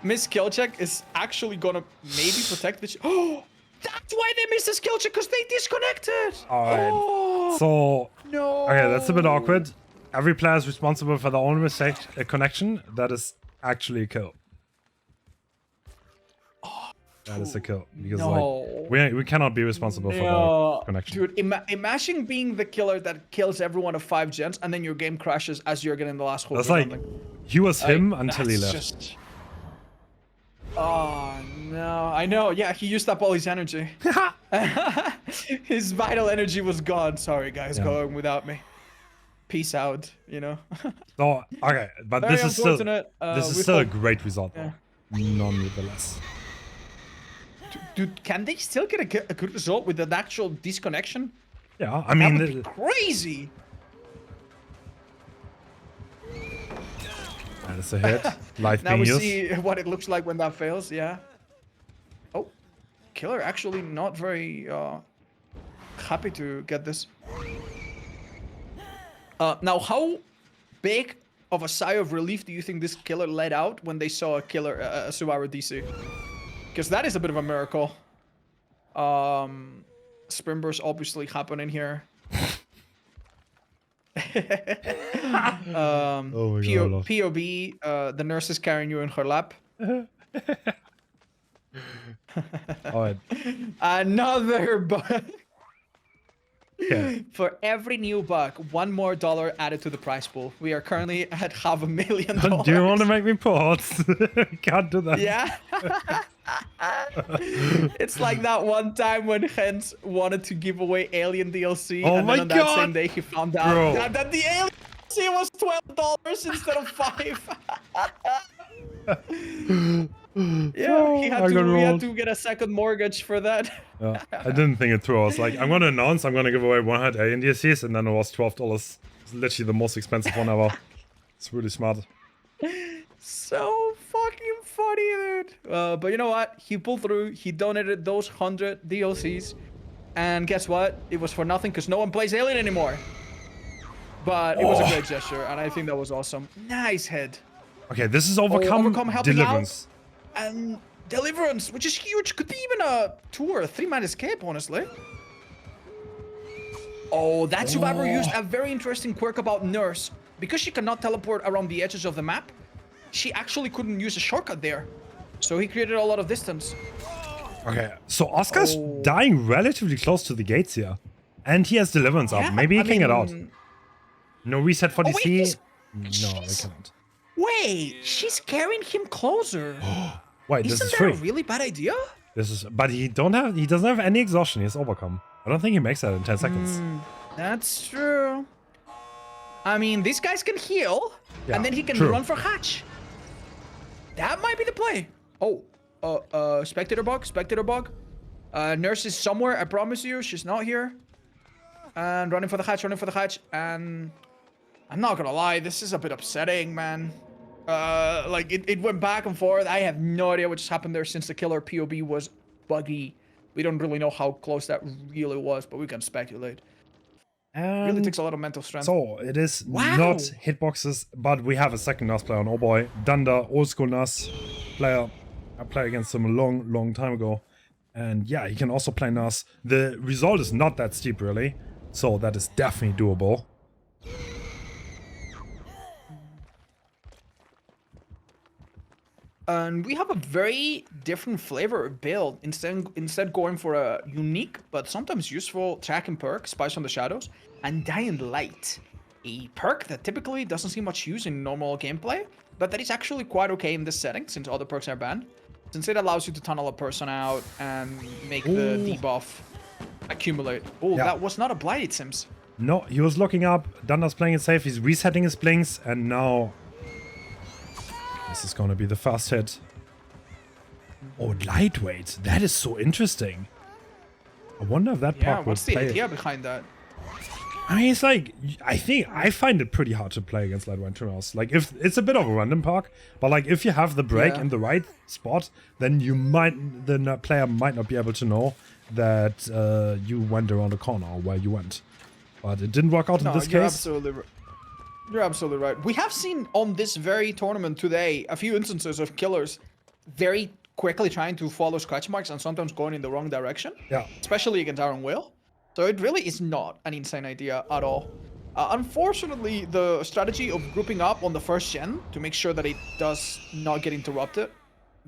C: Miss Killcheck is actually gonna maybe protect the... Oh! That's why they missed the skill check, because they disconnected!
A: Alright.
C: Oh,
A: so...
C: no.
A: Okay, that's a bit awkward. Every player is responsible for their own mistake, a connection. That is actually a kill.
C: Oh,
A: That is a kill. Because
C: No.
A: like we cannot be responsible for the connection.
C: Dude, imagine being the killer that kills everyone of 5 gens and then your game crashes as you're getting the last hole.
A: That's like he was him until he left.
C: Just... Oh no, I know. Yeah, he used up all his energy. His vital energy was gone. Sorry guys, going without me. Peace out, you know.
A: So okay, but
C: Very
A: this is still
C: unfortunate.
A: a great result though. Nonetheless.
C: Dude, can they still get a good result with an actual disconnection?
A: Yeah, I mean,
C: that would be crazy.
A: That is a hit. Life
C: Now
A: being
C: we
A: used.
C: see what it looks like when that fails. Yeah. Oh, killer actually not very happy to get this. Now, how big of a sigh of relief do you think this killer let out when they saw a survivor DC? Because that is a bit of a miracle. Spring burst obviously happening here.
A: Oh my God,
C: POB, the nurse is carrying you in her lap.
A: Alright.
C: Another bug.
A: Yeah.
C: For every new bug, $1 more added to the prize pool. We are currently at $500,000.
A: Do you want to make me pause? Can't do that.
C: Yeah. It's like that one time when Hens wanted to give away Alien DLC,
A: Oh
C: and
A: my
C: then on that
A: God.
C: same day he found out that the Alien DLC was $12 instead of $5. Yeah, he had to get a second mortgage for that.
A: Yeah, I didn't think it through. I was like, I'm gonna announce I'm gonna give away 100 alien DLCs, and then it was $12. It's literally the most expensive one ever. It's really smart.
C: So fucking funny, dude. But you know what? He pulled through. He donated those 100 DLCs, and guess what? It was for nothing because no one plays Alien anymore. But it was a great gesture, and I think that was awesome. Nice head.
A: Okay, this is overcome
C: helping
A: deliverance.
C: Out, and deliverance, which is huge. Could be even a 2 or a 3-man escape, honestly. Oh, that survivor used a very interesting quirk about Nurse. Because she cannot teleport around the edges of the map, she actually couldn't use a shortcut there. So he created a lot of distance.
A: Okay, so Oscar's dying relatively close to the gates here. And he has deliverance up. Maybe he can get out. No reset for DC. No, they cannot.
C: Wait, she's carrying him closer.
A: Wait, this
C: Isn't
A: is
C: that
A: free.
C: a really bad idea?
A: But he doesn't have any exhaustion. He has overcome. I don't think he makes that in 10 seconds.
C: That's true. I mean, these guys can heal, and then he can run for hatch. That might be the play. Oh, spectator bug. Nurse is somewhere, I promise you. She's not here. And running for the hatch, and I'm not gonna lie, this is a bit upsetting, man. Like, it went back and forth. I have no idea what just happened there since the killer POB was buggy. We don't really know how close that really was, but we can speculate.
A: And
C: really takes a lot of mental strength.
A: So, it is not hitboxes, but we have a second NAS player on Oh Boy. Dunder, old school NAS player. I played against him a long time ago. And yeah, he can also play NAS. The result is not that steep, really. So, that is definitely doable.
C: And we have a very different flavor build. Instead going for a unique but sometimes useful tracking perk, Spice on the Shadows, and Dying Light, a perk that typically doesn't see much use in normal gameplay, but that is actually quite okay in this setting since other perks are banned, since it allows you to tunnel a person out and make the debuff accumulate. Oh, that was not a Blight, it seems.
A: No, he was looking up. Dunder's playing it safe. He's resetting his blinks, and now this is gonna be the first hit. Oh, lightweight. That is so interesting. I wonder if that perk
C: what's
A: would
C: the
A: play.
C: idea behind that?
A: I mean, it's like, I find it pretty hard to play against lightweight tuners. Like, if it's a bit of a random perk, but like if you have the break in the right spot, then the player might not be able to know that you went around the corner or where you went. But it didn't work out in this case.
C: You're absolutely right. We have seen on this very tournament today a few instances of killers very quickly trying to follow scratch marks and sometimes going in the wrong direction.
A: Yeah.
C: Especially against Iron Will. So it really is not an insane idea at all. Unfortunately, the strategy of grouping up on the first gen to make sure that it does not get interrupted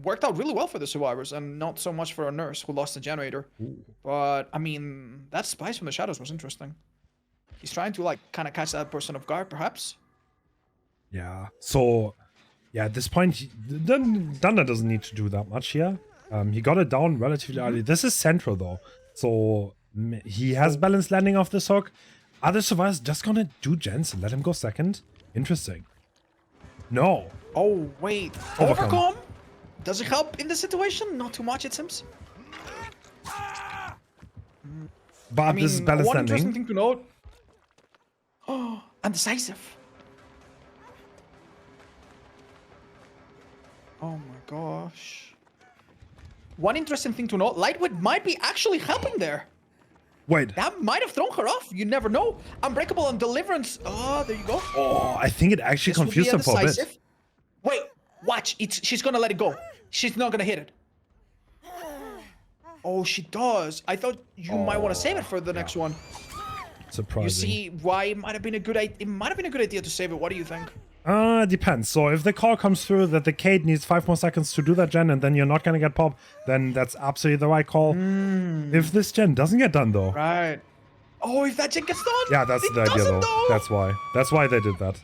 C: worked out really well for the survivors and not so much for a nurse who lost the generator. But I mean, that spice from the shadows was interesting. He's trying to like kind of catch that person off guard, perhaps.
A: Yeah. So, yeah, at this point, Thunder doesn't need to do that much here. He got it down relatively early. This is central though, so he has balanced landing off this hook. Other survivors just gonna do gens and let him go second. Interesting. No.
C: Oh wait,
A: Overcome.
C: overcome? Does it help in this situation? Not too much, it seems.
A: But
C: I mean,
A: this is balanced
C: one interesting
A: landing.
C: thing to note. Oh, undecisive. Oh my gosh. One interesting thing to note, Lightweight might be actually helping there.
A: Wait.
C: That might have thrown her off. You never know. Unbreakable and Deliverance. Oh, there you go.
A: Oh, I think it actually
C: This would
A: confused
C: be
A: him for a
C: decisive.
A: bit.
C: Wait, watch. She's gonna let it go. She's not gonna hit it. Oh, she does. I thought you might want to save it for the next one.
A: Surprising.
C: You see why it might have been a good idea. It might have been a good idea to save it. What do you think?
A: Depends. So if the call comes through that the Kate needs 5 more seconds to do that gen and then you're not gonna get pop, then that's absolutely the right call. If this gen doesn't get done though.
C: Right. Oh, if that gen gets done.
A: Yeah, that's
C: it
A: the idea
C: doesn't,
A: though. That's why. That's why they did that.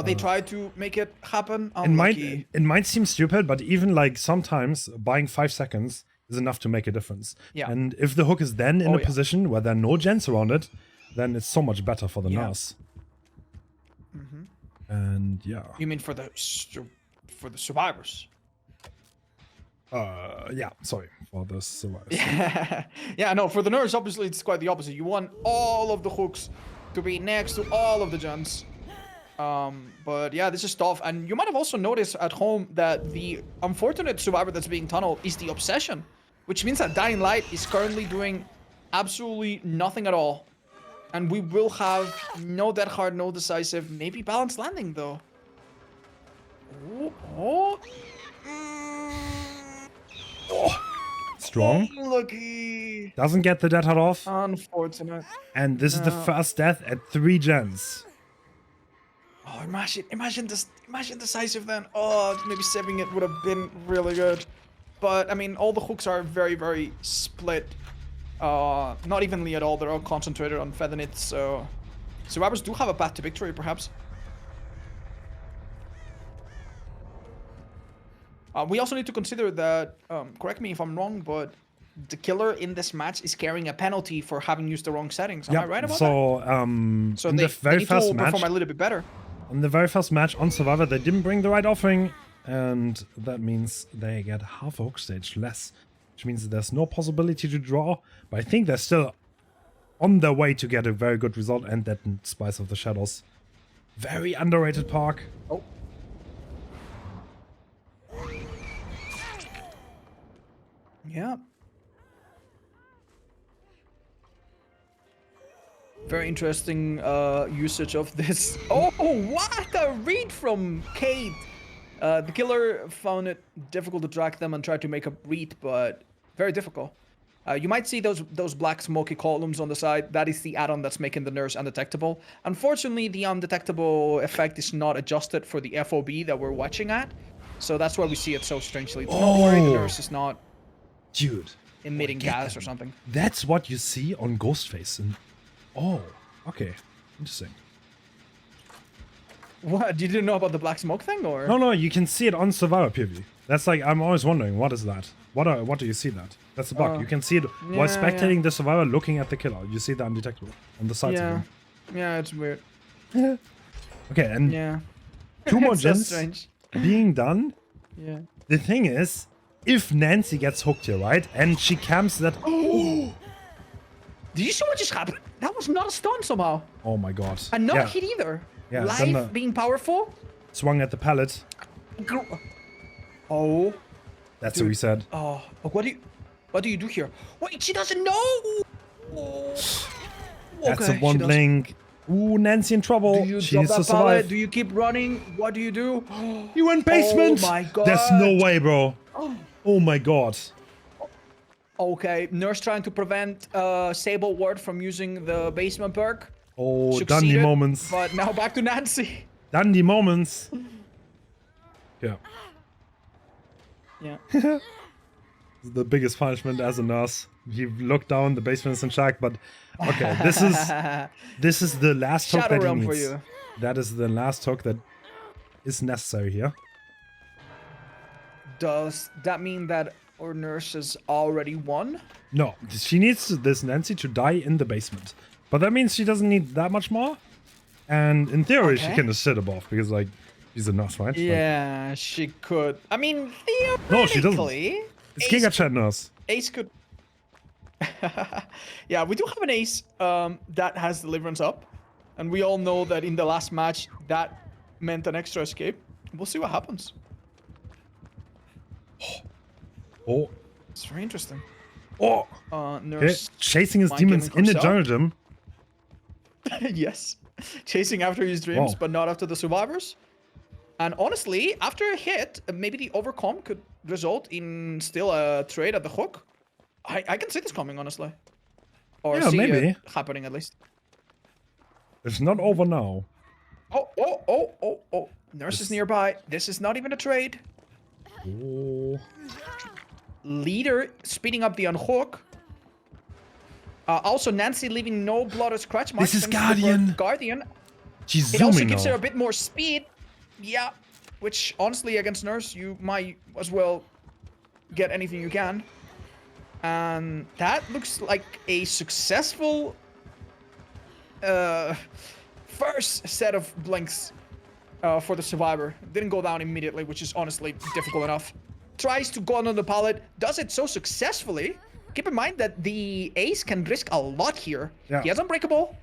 C: They tried to make it happen.
A: It might seem stupid, but even like sometimes buying 5 seconds is enough to make a difference.
C: Yeah.
A: And if the hook is then in a position where there are no gens around it, then it's so much better for the nurse. And yeah.
C: You mean for the survivors?
A: Yeah, sorry for the survivors.
C: Yeah, no, for the nurse, obviously it's quite the opposite. You want all of the hooks to be next to all of the gens. But yeah, this is tough. And you might have also noticed at home that the unfortunate survivor that's being tunneled is the Obsession, which means that Dying Light is currently doing absolutely nothing at all. And we will have no Dead Hard, no Decisive, maybe Balanced Landing though.
A: Strong.
C: Unlucky.
A: Doesn't get the death hard off.
C: Unfortunate.
A: And this is the first death at 3 gens.
C: Oh, imagine Decisive then. Oh, maybe saving it would have been really good. But, I mean, all the hooks are very, very split. Not evenly at all. They're all concentrated on Featherknit, so... Survivors do have a path to victory, perhaps. We also need to consider that, correct me if I'm wrong, but the killer in this match is carrying a penalty for having used the wrong settings. Am I right about that?
A: So in
C: they,
A: the very
C: need
A: first
C: to
A: match,
C: perform a little bit better.
A: in the very first match on Survivor, they didn't bring the right offering, and that means they get half a hook stage less, which means there's no possibility to draw. But I think they're still on their way to get a very good result, and that Spice of the Shadows, very underrated park.
C: Oh. Yeah. Very interesting usage of this. Oh, what a read from Kate! The killer found it difficult to track them and tried to make a read, but very difficult. You might see those black smoky columns on the side. That is the add-on that's making the nurse undetectable. Unfortunately, the undetectable effect is not adjusted for the FOB that we're watching at. So that's why we see it so strangely. Do not worry, the nurse is not emitting gas or something.
A: That's what you see on Ghostface. And oh, okay, interesting.
C: What? You didn't know about the black smoke thing, or?
A: No, you can see it on Survivor PV. That's like, I'm always wondering, what is that? What do you see that? That's the bug. You can see it while spectating the Survivor looking at the killer. You see the undetectable on the sides of him.
C: Yeah, it's weird.
A: Okay, and 2 more
C: It's so
A: gens
C: strange.
A: being done.
C: Yeah.
A: The thing is, if Nancy gets hooked here, right, and she camps that...
C: Did you see what just happened? That was not a stun somehow.
A: Oh my god.
C: And not a hit either.
A: Yeah,
C: Life being powerful.
A: Swung at the pallet.
C: Oh.
A: That's what we said.
C: Oh, what do you do here? Wait, she doesn't know. Oh.
A: That's
C: Okay,
A: a one link. Ooh, Nancy in trouble.
C: Do you
A: She
C: drop
A: needs to
C: that pallet?
A: survive.
C: Do you keep running? What do you do?
A: You went basement.
C: Oh my god.
A: There's no way, bro. Oh my god.
C: Okay, nurse trying to prevent Sable Ward from using the basement perk.
A: Oh, Dundee
C: Succeeded,
A: moments.
C: But now back to Nancy.
A: Dundee moments. Yeah.
C: Yeah.
A: The biggest punishment as a nurse. You look down, the basement is in check, but okay, this is the last hook
C: Shadow
A: that he
C: Realm for
A: needs.
C: you.
A: That is the last hook that is necessary here.
C: Does that mean that our nurse has already won?
A: No, she needs this Nancy to die in the basement. But that means she doesn't need that much more. And in theory, she
C: Okay.
A: can just sit above because, like, she's a nurse, right?
C: Yeah, she could. I mean, theoretically,
A: No, she doesn't. It's
C: Ace,
A: Giga Chat nurse.
C: Ace could. Yeah, we do have an Ace that has Deliverance up. And we all know that in the last match, that meant an extra escape. We'll see what happens.
A: Oh,
C: It's very interesting.
A: oh. Okay.
C: Nurse.
A: Chasing his
C: Mind
A: demons
C: gaming
A: in the
C: herself.
A: jungle gym.
C: Yes. Chasing after his dreams,
A: Wow.
C: but not after the survivors. And honestly, after a hit, maybe the overcome could result in still a trade at the hook. I can see this coming, honestly. Or
A: Yeah,
C: see
A: maybe.
C: it happening at least.
A: It's not over now.
C: Oh. Nurse is nearby. This is not even a trade.
A: Oh.
C: Leader speeding up the unhook. Also, Nancy leaving no blood or scratch marks.
A: This is
C: thanks to the
A: Guardian.
C: Guardian.
A: She's
C: It also
A: zooming
C: gives
A: now.
C: her a bit more speed. Yeah. Which, honestly, against Nurse, you might as well get anything you can. And that looks like a successful first set of blinks for the survivor. Didn't go down immediately, which is honestly difficult enough. Tries to go on the pallet, does it so successfully. Keep in mind that the Ace can risk a lot here.
A: Yeah.
C: He has Unbreakable.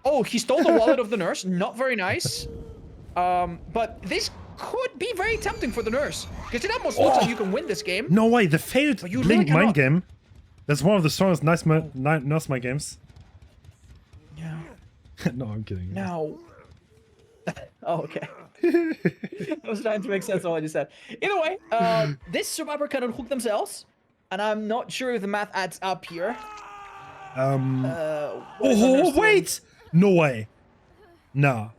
C: Oh, he stole the wallet of the Nurse. Not very nice. But this could be very tempting for the Nurse. Because it almost looks like you can win this game.
A: No way, the failed
C: you
A: Blink
C: really
A: mind
C: cannot.
A: game. That's one of the strongest nurse mind games.
C: Yeah.
A: No, I'm kidding.
C: Now. Oh, okay. I was trying to make sense of what you said. Either way, this survivor can unhook themselves. And I'm not sure if the math adds up here.
A: Oh,
C: Nurse
A: wait! No way. No.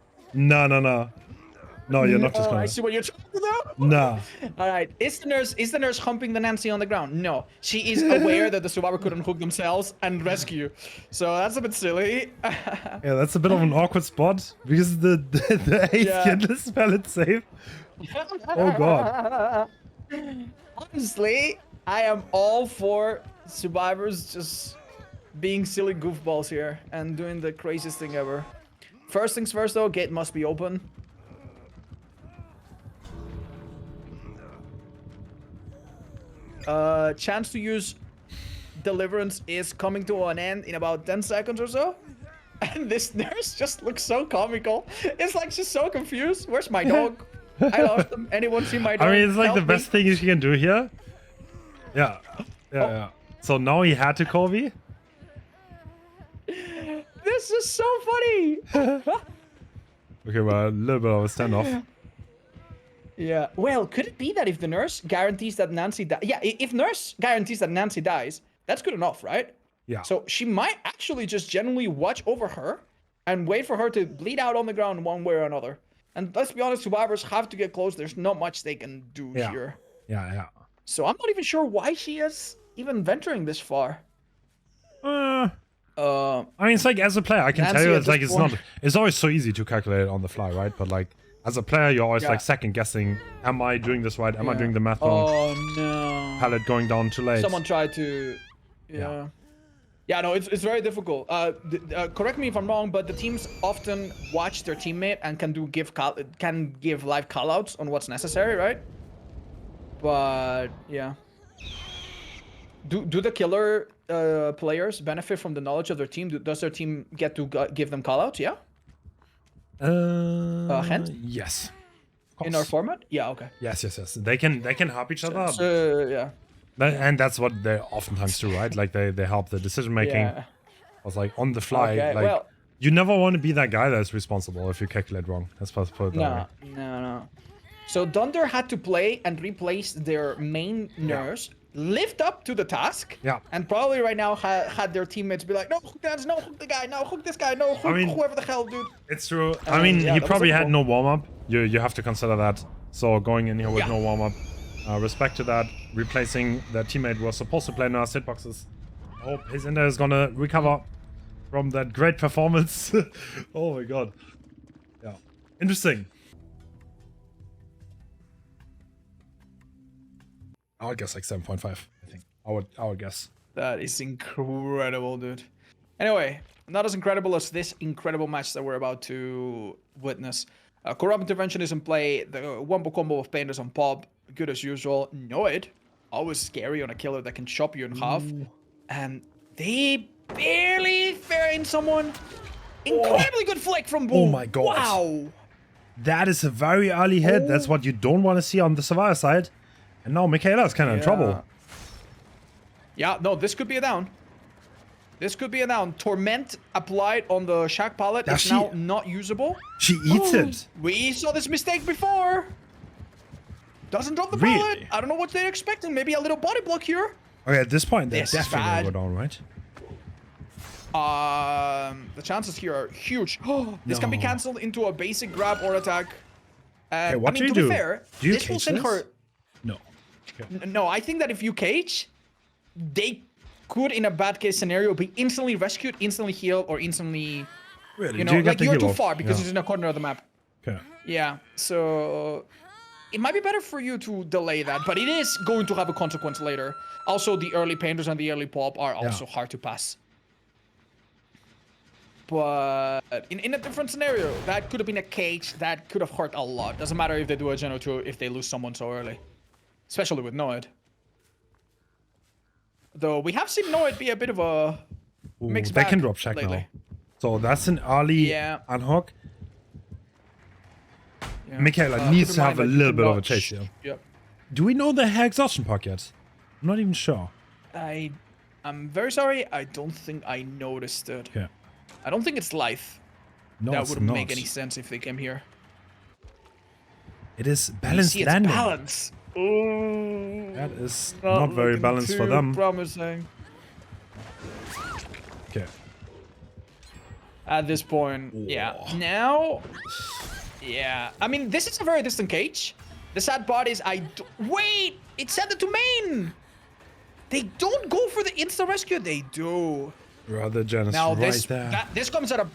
A: No, you're not just
C: Oh, I
A: gonna.
C: see what you're trying to do.
A: Nah.
C: All right. Is the nurse humping the Nancy on the ground? No. She is aware that the survivor could unhook themselves and rescue. So that's a bit silly.
A: Yeah, that's a bit of an awkward spot because the ace
C: Yeah.
A: can just spell it safe. Oh god.
C: Honestly, I am all for survivors just being silly goofballs here and doing the craziest thing ever. First things first though, gate must be open. Chance to use Deliverance is coming to an end in about 10 seconds or so. And this nurse just looks so comical. It's like she's so confused. Where's my dog? I lost him. Anyone see my dog?
A: I mean, it's like
C: Help
A: the
C: me.
A: best thing you can do here. Yeah. Yeah. So now he had to Kobe.
C: This is so funny.
A: Okay, well, a little bit of a standoff.
C: Yeah. Well, could it be that if the nurse guarantees that Nancy if nurse guarantees that Nancy dies, that's good enough, right?
A: Yeah.
C: So she might actually just genuinely watch over her and wait for her to bleed out on the ground one way or another. And let's be honest, survivors have to get close. There's not much they can do
A: Yeah.
C: here.
A: Yeah.
C: So I'm not even sure why she is even venturing this far.
A: I mean, it's like as a player, I can
C: Nancy
A: tell you,
C: at
A: it's like
C: this
A: it's
C: point-
A: not. It's always so easy to calculate it on the fly, right? But like as a player, you're always
C: Yeah.
A: like second guessing. Am I doing this right? Am I doing the math wrong?
C: Oh no.
A: Pallet going down too late.
C: Someone tried to. Yeah. Yeah, no, it's very difficult. Correct me if I'm wrong, but the teams often watch their teammate and can give live callouts on what's necessary, right? But yeah. Do the killer players benefit from the knowledge of their team? Does their team get to give them callouts? Yeah. Hint?
A: Yes. Of
C: In our
A: course.
C: format? Yeah. Okay.
A: Yes. They can help each other.
C: Yeah.
A: And that's what they oftentimes do, right? Like they help the decision making.
C: Yeah.
A: I was like on the fly.
C: Okay,
A: Like
C: well-
A: you never want to be that guy that's responsible if you calculate wrong. That's supposed to put it that way.
C: No. So Dunder had to play and replace their main nurse, lift up to the task,
A: Yeah.
C: and probably right now had their teammates be like, no, hook this, no, hook the guy, no, hook this guy, no, hook
A: mean-
C: whoever the hell, dude.
A: It's true. I mean,
C: yeah,
A: he
C: that was
A: probably had
C: difficult.
A: no warm up. You have to consider that. So going in here with
C: Yeah.
A: no warm up, Respect to that. Replacing their teammate was supposed to play nurse hitboxes. I hope his Inter is gonna recover from that great performance. Oh my god. Yeah. Interesting. I would guess like 7.5, I think. I would guess.
C: That is incredible, dude. Anyway, not as incredible as this incredible match that we're about to witness. Corrupt Intervention is in play. The wombo combo of Painters on pop. Good as usual. Noid. Always scary on a killer that can chop you in half. And they barely ferrying someone. Incredibly good flick from Boo.
A: Oh my god.
C: Wow.
A: That is a very early hit. That's what you don't want to see on the Survivor side. And now Michaela is kind of in trouble.
C: Yeah, no, this could be a down. This could be a down. Torment applied on the Shack pallet is now not usable.
A: She eats it.
C: We saw this mistake before. Doesn't drop the
A: Really?
C: pallet. I don't know what they're expecting. Maybe a little body block here.
A: Okay, at this point, they're
C: This is
A: definitely
C: bad.
A: gonna go down, right?
C: The chances here are huge. This can be
A: No.
C: cancelled into a basic grab or attack.
A: Okay, what
C: I
A: do
C: mean,
A: you
C: to
A: do?
C: be fair,
A: Do you
C: this will
A: cage
C: send
A: this?
C: her.
A: No. Okay.
C: No, I think that if you cage, they could, in a bad case scenario, be instantly rescued, instantly healed, or instantly,
A: Really?
C: you
A: Do
C: know,
A: you get
C: like
A: the
C: you're too
A: heal?
C: far because
A: Yeah.
C: it's in a corner of the map.
A: Okay.
C: Yeah, so it might be better for you to delay that, but it is going to have a consequence later. Also, the early Painters and the early pop are also hard to pass. But in a different scenario, that could have been a cage that could have hurt a lot. Doesn't matter if they do a Gen 2 if they lose someone so early. Especially with Noid. Though we have seen Noid be a bit of a mixed
A: They
C: bag
A: can drop check
C: lately.
A: now. So that's an early unhook.
C: Yeah.
A: Michaela
C: Keep
A: needs
C: in
A: to
C: mind
A: have a
C: that you
A: little bit of a
C: cannot
A: chase here.
C: Yep.
A: Do we know the hair exhaustion pack yet? I'm not even sure.
C: I'm very sorry. I don't think I noticed it.
A: Okay.
C: I don't think it's life.
A: No,
C: That
A: it's
C: wouldn't
A: not.
C: make any sense if they came here.
A: It is
C: You
A: balanced
C: see, it's
A: landing.
C: balance. Ooh,
A: That is not very
C: looking
A: balanced for
C: too
A: them.
C: Promising.
A: Okay.
C: At this point, yeah. Now, yeah. I mean, this is a very distant cage. The sad part is, wait, it sent it to main. They don't go for the insta rescue. They do.
A: Rather generous
C: Now
A: right
C: this
A: there.
C: this comes at a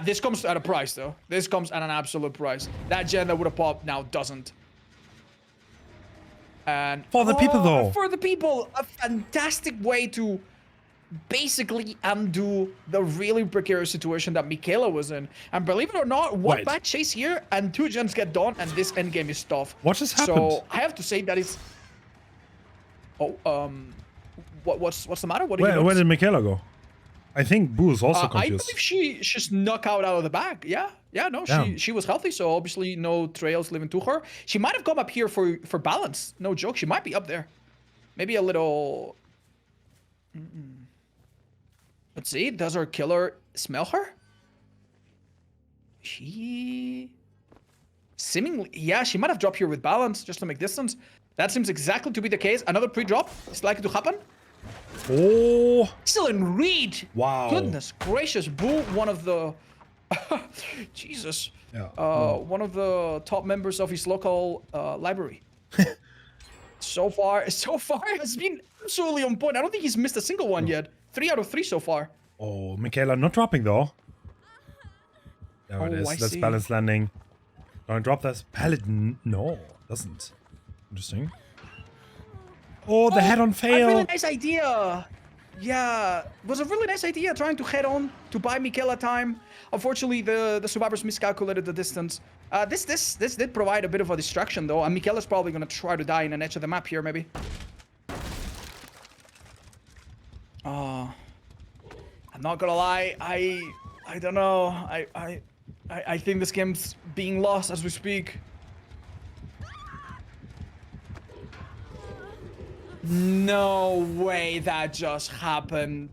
C: this comes at a price though. This comes at an absolute price. That gen that would have popped now doesn't. And
A: For the people, though.
C: For the people, a fantastic way to basically undo the really precarious situation that Michaela was in. And believe it or not, one bad chase here and 2 gens get done, and this endgame is tough.
A: What just happened?
C: So I have to say that is. Oh, what's the matter? What did you
A: Where
C: notice?
A: did Michaela go? I think Boo is also
C: I
A: confused.
C: believe she's knocked out of the bag. Yeah, no,
A: Damn.
C: she was healthy, so obviously no trails living to her. She might have come up here for balance. No joke, she might be up there. Maybe a little. Let's see. Does our killer smell her? She seemingly, yeah, she might have dropped here with balance just to make distance. That seems exactly to be the case. Another pre-drop is likely to happen.
A: Oh,
C: Excellent read.
A: wow.
C: Goodness gracious, Boo, one of the Jesus.
A: Yeah.
C: One of the top members of his local library. so far has been absolutely on point. I don't think he's missed a single one yet. 3 out of 3 so far.
A: Oh, Michaela not dropping though. There it is.
C: I
A: That's
C: see.
A: balanced landing. Don't drop that pallet. No, doesn't. Interesting. Oh, the head-on
C: A
A: fail.
C: really nice idea. Yeah, it was a really nice idea trying to head on to buy Michaela time. Unfortunately, the survivors miscalculated the distance. This did provide a bit of a distraction though, and Michaela's probably gonna try to die in an edge of the map here, maybe. I'm not gonna lie, I don't know. I think this game's being lost as we speak. No way that just happened.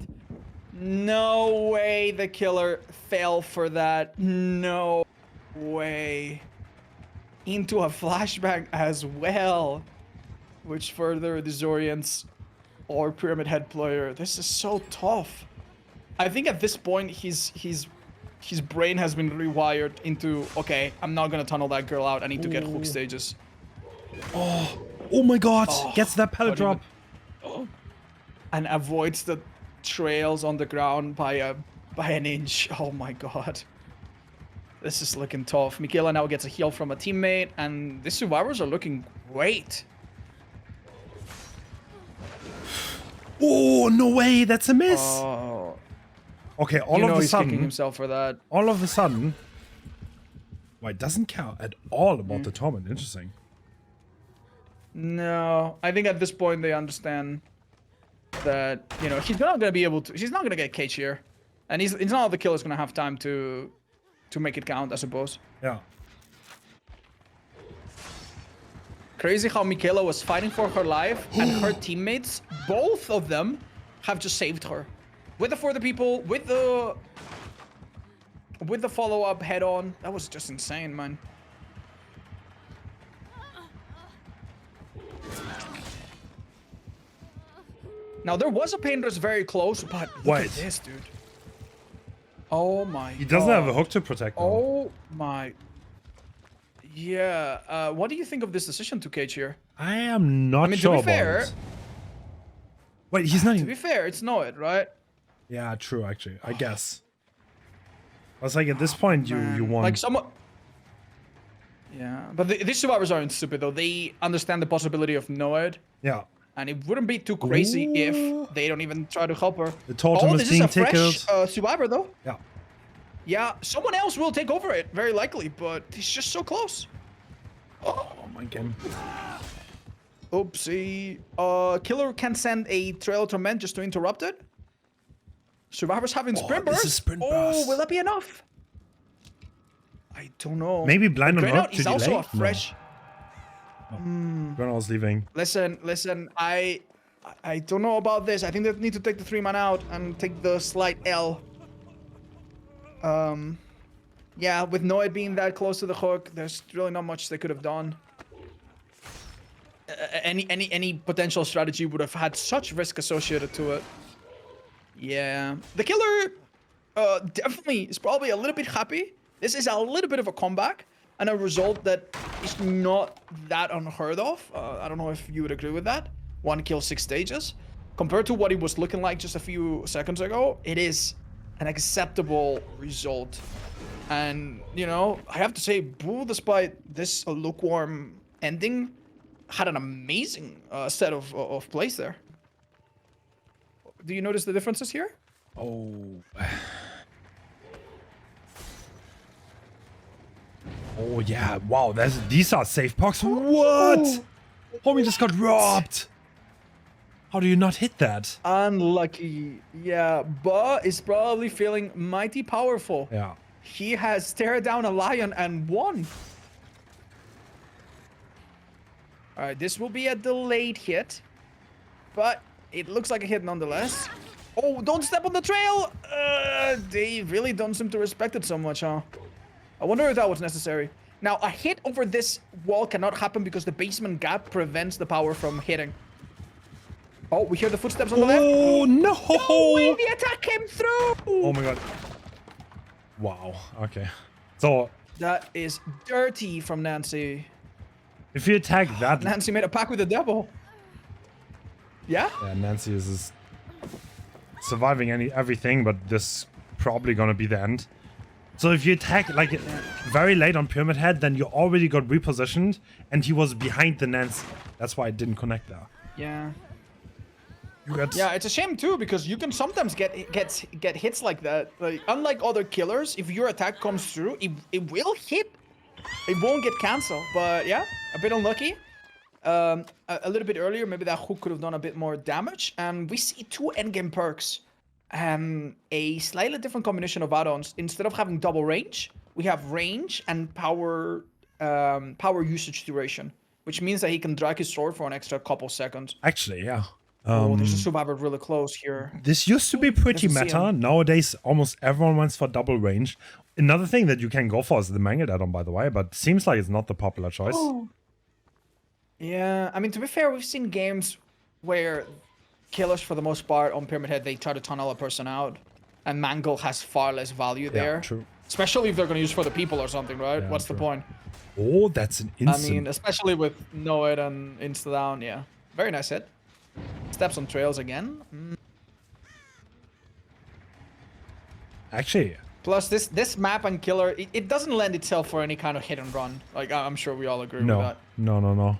C: No way the killer fell for that. No way. Into a flashbang as well, which further disorients our Pyramid Head player. This is so tough. I think at this point his brain has been rewired into, okay, I'm not gonna tunnel that girl out. I need to get hook stages.
A: Oh my god!
C: Oh,
A: Gets that pallet
C: not even-
A: drop.
C: And avoids the trails on the ground by an inch. Oh my god. This is looking tough. Michaela now gets a heal from a teammate, and the survivors are looking great.
A: Oh, no way! That's a miss!
C: Oh,
A: Okay, all
C: you know
A: of a
C: he's kicking
A: sudden...
C: himself for that.
A: All of a sudden... White doesn't care at all about the Torment. Interesting.
C: No, I think at this point they understand that, you know, he's not gonna be able to. He's not gonna get cage here, and it's not all the killer's gonna have time to make it count, I suppose.
A: Yeah.
C: Crazy how Michaela was fighting for her life, and her teammates, both of them, have just saved her. With the For the People, with the follow-up head-on. That was just insane, man. Now, there was a Painter's very close, but look at this, dude. Oh my god.
A: He doesn't have a hook to protect them.
C: Oh my... Yeah, what do you think of this decision to cage here?
A: I am not sure
C: to be fair,
A: about it. Wait, he's not
C: To
A: even...
C: be fair, it's Noid, right?
A: Yeah, true, actually. I guess. I was like, at this point, you want...
C: Like, someone... Yeah, but these survivors aren't stupid, though. They understand the possibility of Noid.
A: Yeah.
C: And it wouldn't be too crazy if they don't even try to help her.
A: The totem is
C: this
A: being
C: is a fresh
A: tickled.
C: survivor, though.
A: Yeah.
C: Yeah, someone else will take over it, very likely, but he's just so close.
A: Oh my god.
C: Oopsie. Killer can send a Trail of Torment just to interrupt it. Survivors having sprint burst.
A: This is sprint
C: Oh,
A: burst.
C: will that be enough? I don't know.
A: Maybe blind on
C: Dreadnought
A: hook to
C: is
A: delay?
C: also a
A: No.
C: fresh.
A: Grenad's leaving.
C: Listen. I don't know about this. I think they need to take the 3-man out and take the slight L. Yeah, with Noid being that close to the hook, there's really not much they could have done. Any potential strategy would have had such risk associated to it. Yeah, the killer definitely is probably a little bit happy. This is a little bit of a comeback and a result that is not that unheard of. I don't know if you would agree with that. 1 kill, 6 stages. Compared to what it was looking like just a few seconds ago, it is an acceptable result. And, you know, I have to say, Boo, despite this lukewarm ending, had an amazing set of plays there. Do you notice the differences here?
A: Oh. Oh yeah, wow, these are safe pucks. What? Homie just got robbed. How do you not hit that?
C: Unlucky. Yeah, but is probably feeling mighty powerful.
A: Yeah.
C: He has stared down a lion and won. Alright, this will be a delayed hit. But it looks like a hit nonetheless. Oh, don't step on the trail! They really don't seem to respect it so much, huh? I wonder if that was necessary. Now, a hit over this wall cannot happen because the basement gap prevents the power from hitting. Oh, we hear the footsteps on the left.
A: Oh no!
C: No way, the attack came through!
A: Oh my god. Wow, okay. So,
C: That is dirty from Nancy.
A: if you attack that...
C: Nancy made a pact with the devil. Yeah?
A: Yeah, Nancy is just surviving everything, but this probably gonna be the end. So if you attack like very late on Pyramid Head, then you already got repositioned, and he was behind the Nancy. That's why it didn't connect there.
C: Yeah.
A: You got...
C: Yeah, it's a shame too because you can sometimes get hits like that. Like, unlike other killers, if your attack comes through, it will hit. It won't get cancelled. But yeah, a bit unlucky. A little bit earlier, maybe that hook could have done a bit more damage. And we see 2 endgame perks. A slightly different combination of add-ons. Instead of having double range, we have range and power usage duration, which means that he can drag his sword for an extra couple seconds.
A: Actually, yeah.
C: Oh, there's a survivor really close here.
A: This used to be pretty
C: Doesn't see
A: meta.
C: him.
A: Nowadays, almost everyone wants for double range. Another thing that you can go for is the mangled add-on, by the way, but seems like it's not the popular choice.
C: Oh. Yeah, I mean, to be fair, we've seen games where killers, for the most part, on Pyramid Head, they try to tunnel a person out, and Mangle has far less value there.
A: True.
C: Especially if they're going to use For the People or something, right?
A: Yeah,
C: What's
A: true.
C: the point?
A: Oh, that's an
C: I
A: instant.
C: mean, especially with Noid and insta down, yeah. Very nice hit. Steps on trails again.
A: Actually,
C: Plus, this map and killer, it doesn't lend itself for any kind of hit and run. Like, I'm sure we all agree with
A: no,
C: that.
A: no.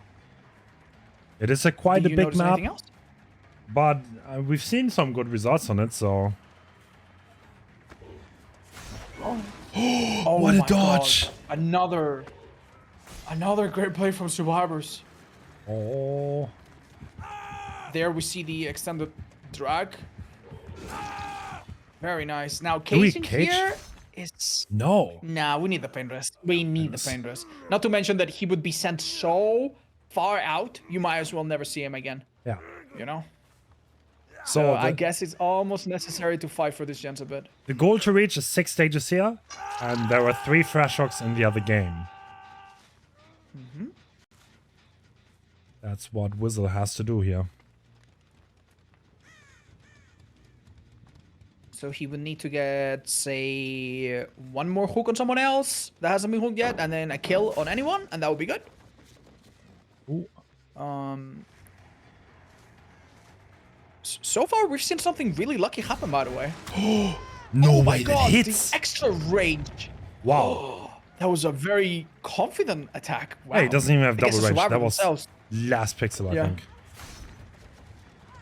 A: It is quite
C: Do
A: a
C: you
A: big
C: notice
A: map,
C: anything else?
A: but we've seen some good results on it, so...
C: Oh
A: What a
C: my God.
A: dodge!
C: Another great play from Survivors.
A: Oh...
C: There we see the extended drag. Very nice. Now,
A: Do we
C: caging
A: cage?
C: here is...
A: No.
C: Nah, we need the pain rest. We need the pain rest. Not to mention that he would be sent so far out, you might as well never see him again.
A: Yeah.
C: You know?
A: So
C: So I guess it's almost necessary to fight for this gens a bit.
A: the goal to reach is 6 stages here, and there were 3 fresh rocks in the other game. That's what Whistle has to do here.
C: So he would need to get, say, 1 more hook on someone else that hasn't been hooked yet, and then a kill on anyone, and that would be good.
A: Ooh.
C: So far, we've seen something really lucky happen, by the way.
A: No
C: Oh my
A: way, that
C: God,
A: hits!
C: the extra range.
A: Wow.
C: That was a very confident attack. Wow.
A: Hey, he doesn't even have
C: I guess
A: double
C: the
A: range.
C: Survivor
A: That was
C: themselves.
A: last pixel, I
C: Yeah.
A: think.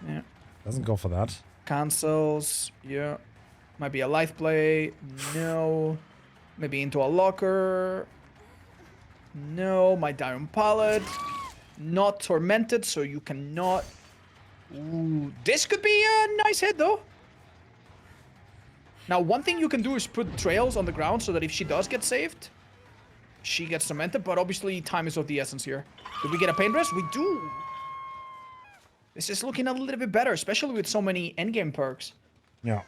C: Yeah.
A: Doesn't go for that.
C: Cancels. Yeah. Might be a life play. No. Maybe into a locker. No. My Diamond Pallet. Not tormented, so you cannot. Ooh, this could be a nice hit, though. Now, one thing you can do is put trails on the ground so that if she does get saved, she gets cemented. But obviously, time is of the essence here. Do we get a pain rest? We do. This is looking a little bit better, especially with so many endgame perks.
A: Yeah.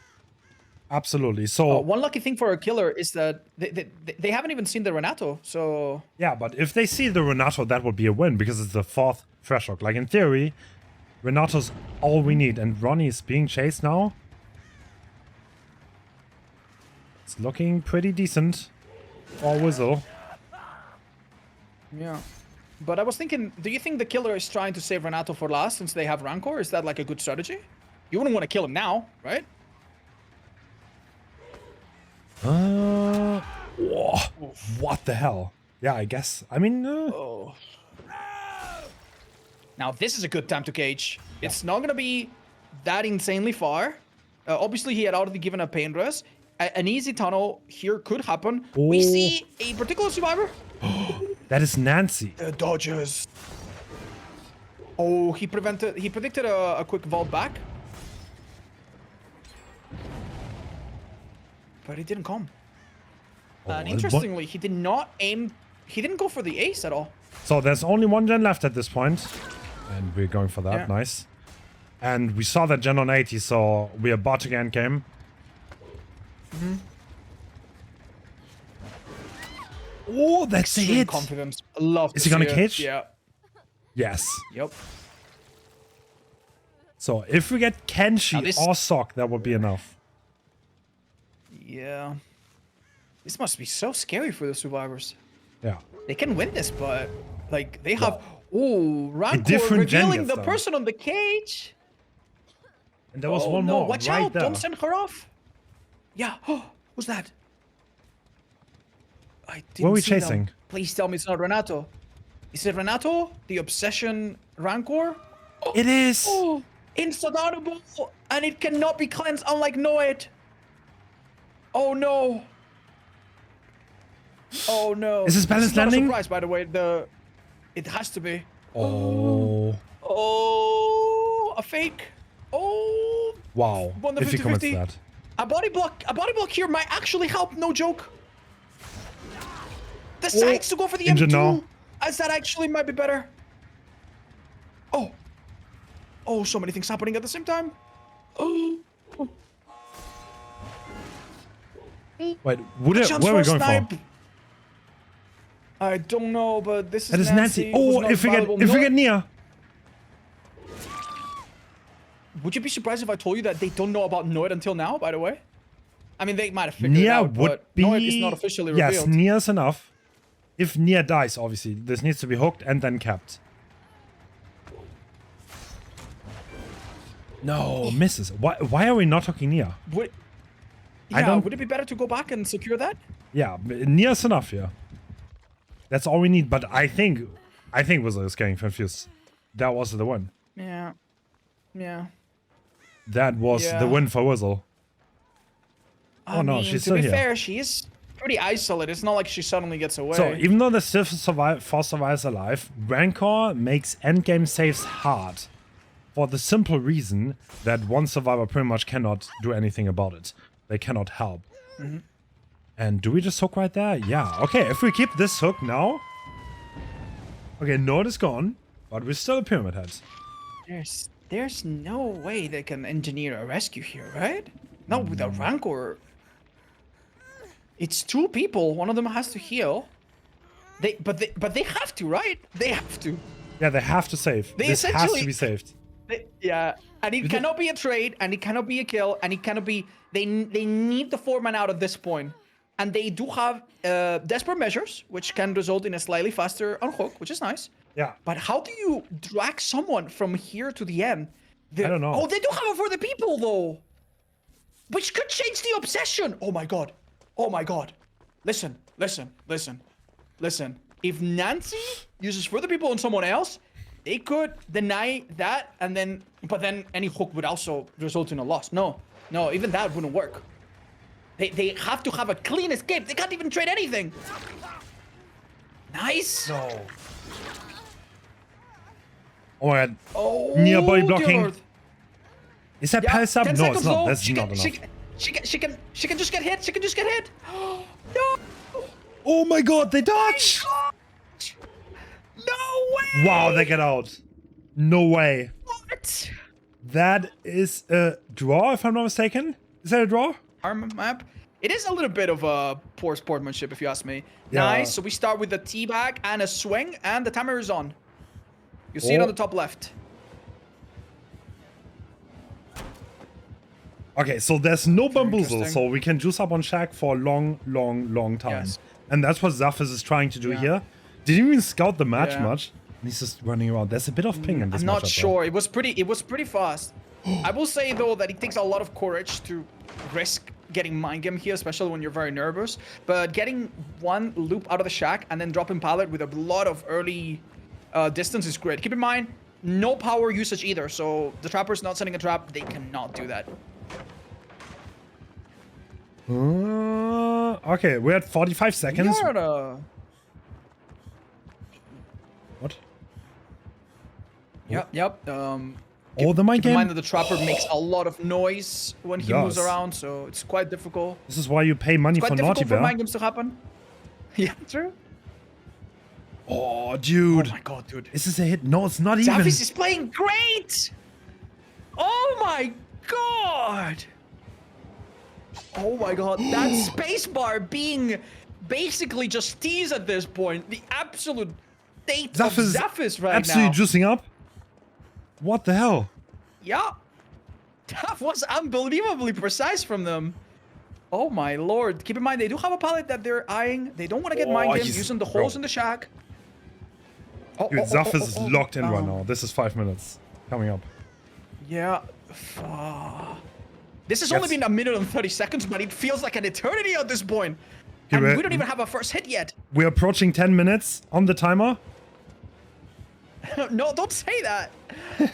A: Absolutely. So,
C: One lucky thing for a killer is that they haven't even seen the Renato, so...
A: yeah, but if they see the Renato, that would be a win, because it's the 4th fresh rock. Like, in theory, Renato's all we need, and Ronnie is being chased now. It's looking pretty decent for Whistle.
C: Yeah. But I was thinking, do you think the killer is trying to save Renato for last since they have Rancor? Is that like a good strategy? You wouldn't want to kill him now, right?
A: Whoa, what the hell? Yeah, I guess. I mean,
C: Oh. Now, this is a good time to cage. It's not going to be that insanely far. Obviously, he had already given a pain rest. An easy tunnel here could happen. We
A: Oh.
C: see a particular survivor.
A: that is Nancy.
C: The dodges. Oh, he predicted a quick vault back. But it didn't come. And
A: what-
C: interestingly, he did not aim. He didn't go for the ace at all.
A: So there's only 1 gen left at this point, and we're going for that.
C: Yeah.
A: Nice. And we saw that gen on 80, so we are bot again game. Oh, that's a
C: Extreme
A: hit.
C: confidence. Love.
A: Is
C: to
A: he gonna
C: see it.
A: cage?
C: Yeah.
A: Yes.
C: Yep.
A: So if we get Kenshi
C: Now this-
A: or Sok, that would be enough.
C: Yeah. This must be so scary for the survivors.
A: Yeah.
C: They can win this, but like they have. Oh, Rancor
A: different gen
C: revealing
A: gets
C: the
A: them.
C: person on the cage.
A: And there was
C: Oh,
A: one
C: no,
A: more
C: watch
A: right
C: out!
A: there.
C: Don't send her off. Yeah. Who's that? I didn't
A: Where are we
C: see them.
A: chasing?
C: Please tell me it's not Renato. Is it Renato? The Obsession Rancor?
A: It is.
C: Oh, insta-downable, and it cannot be cleansed unlike Noid. Oh no. Oh no.
A: Is this balanced
C: not
A: landing?
C: a surprise, by the way. It has to be.
A: Oh.
C: Oh, a fake. Oh,
A: Wow.
C: Won the
A: If he commits
C: 50-50.
A: that.
C: a body block here might actually help. No joke.
A: Oh,
C: Decides to go for the
A: Injured
C: M2,
A: now.
C: as that actually might be better. Oh. Oh, so many things happening at the same time. Oh.
A: Wait, where
C: Chance
A: are we
C: for a
A: going
C: snipe.
A: for?
C: I don't know, but this is
A: That is Nancy.
C: who's
A: Oh,
C: not
A: if we
C: valuable.
A: get near.
C: Would you be surprised if I told you that they don't know about Noid until now, by the way? I mean, they might have figured it
A: Near
C: out,
A: would
C: but
A: be.
C: Noid is not officially
A: Yes,
C: revealed.
A: near is enough. if Nia dies, obviously, this needs to be hooked and then capped. No, misses. Why are we not hooking Nia?
C: Would,
A: I don't-
C: would it be better to go back and secure that?
A: Yeah, Nia's enough here. That's all we need, but I think Wizard is getting confused. That was the win.
C: Yeah. Yeah.
A: That was
C: Yeah.
A: the win for Wizard. Oh no, she's still
C: to be
A: here.
C: fair, she is pretty isolated. It's not like she suddenly gets away.
A: So even though the still force survives alive, Rancor makes endgame saves hard. For the simple reason that one survivor pretty much cannot do anything about it. They cannot help. And do we just hook right there? Yeah. Okay, if we keep this hook now. Okay, Nord is gone, but we're still a Pyramid Head.
C: There's no way they can engineer a rescue here, right? Not with a Rancor. It's 2 people. One of them has to heal. But they have to, right? They have to.
A: Yeah, they have to save. This has to be saved.
C: Yeah, and it cannot be a trade, and it cannot be a kill, and it cannot be. They need the 4-man out at this point, and they do have desperate measures, which can result in a slightly faster unhook, which is nice.
A: Yeah.
C: But how do you drag someone from here to the end?
A: I don't know.
C: Oh, they do have it for the people though, which could change the obsession. Oh my god. Oh my god. Listen. If Nancy uses for the people on someone else, they could deny that, but then any hook would also result in a loss. No, even that wouldn't work. They have to have a clean escape. They can't even trade anything. Nice.
A: No. Oh my god.
C: Oh,
A: Near body blocking.
C: Lord.
A: Is that
C: Yeah,
A: pulse up?
C: 10
A: No, it's
C: seconds
A: not.
C: low.
A: That's
C: She
A: not
C: can-
A: enough.
C: She can just get hit. She can just get hit. No.
A: Oh my god, they dodge!
C: No way.
A: Wow, they get out. No way.
C: What?
A: That is a draw, if I'm not mistaken. Is that a draw?
C: Arm map. It is a little bit of a poor sportsmanship, if you ask me.
A: Yeah.
C: Nice. So we start with the teabag and a swing, and the timer is on. You see it
A: Oh.
C: on the top left.
A: Okay, so there's no bamboozle,
C: interesting.
A: so we can juice up on Shaq for a long time.
C: Yes.
A: And that's what Zafis is trying to do
C: Yeah.
A: here. Didn't even scout the match
C: Yeah.
A: much. And he's just running around. There's a bit of ping in this
C: I'm not
A: matchup,
C: sure. It was pretty fast. I will say though that it takes a lot of courage to risk getting mind game here, especially when you're very nervous. But getting one loop out of the shack and then dropping pallet with a lot of early distance is great. Keep in mind, no power usage either. So the trapper's not setting a trap. They cannot do that.
A: Okay, we're at 45 seconds.
C: Yarda.
A: What?
C: Yep.
A: Oh, the mind
C: Keep in mind
A: game?
C: that the trapper makes a lot of noise when he moves
A: Does.
C: around, so it's quite difficult.
A: This is why you pay money
C: Quite
A: for Naughty
C: difficult for mind
A: Bear.
C: games to happen. Yeah, true.
A: Oh,
C: Oh
A: dude.
C: my god, dude.
A: Is this a hit? No, it's not even.
C: Zavis is playing great! Oh my god! Oh my god, that spacebar being basically just teased at this point. The absolute state of
A: Zaf is
C: Zavis right
A: absolutely
C: now.
A: juicing up. What the hell?
C: Yeah. That was unbelievably precise from them. Oh my lord. Keep in mind, they do have a pallet that they're eyeing. They don't want to get mind games
A: he's-
C: using the holes
A: bro.
C: in the shack. Oh,
A: Dude, Zaf is locked in right
C: Um,
A: now. This is 5 minutes coming up.
C: Yeah. This has only
A: Yes.
C: been a minute and 30 seconds, but it feels like an eternity at this point.
A: Okay,
C: And
A: we're-
C: we don't even have a first hit yet.
A: We're approaching 10 minutes on the timer.
C: No, don't say that.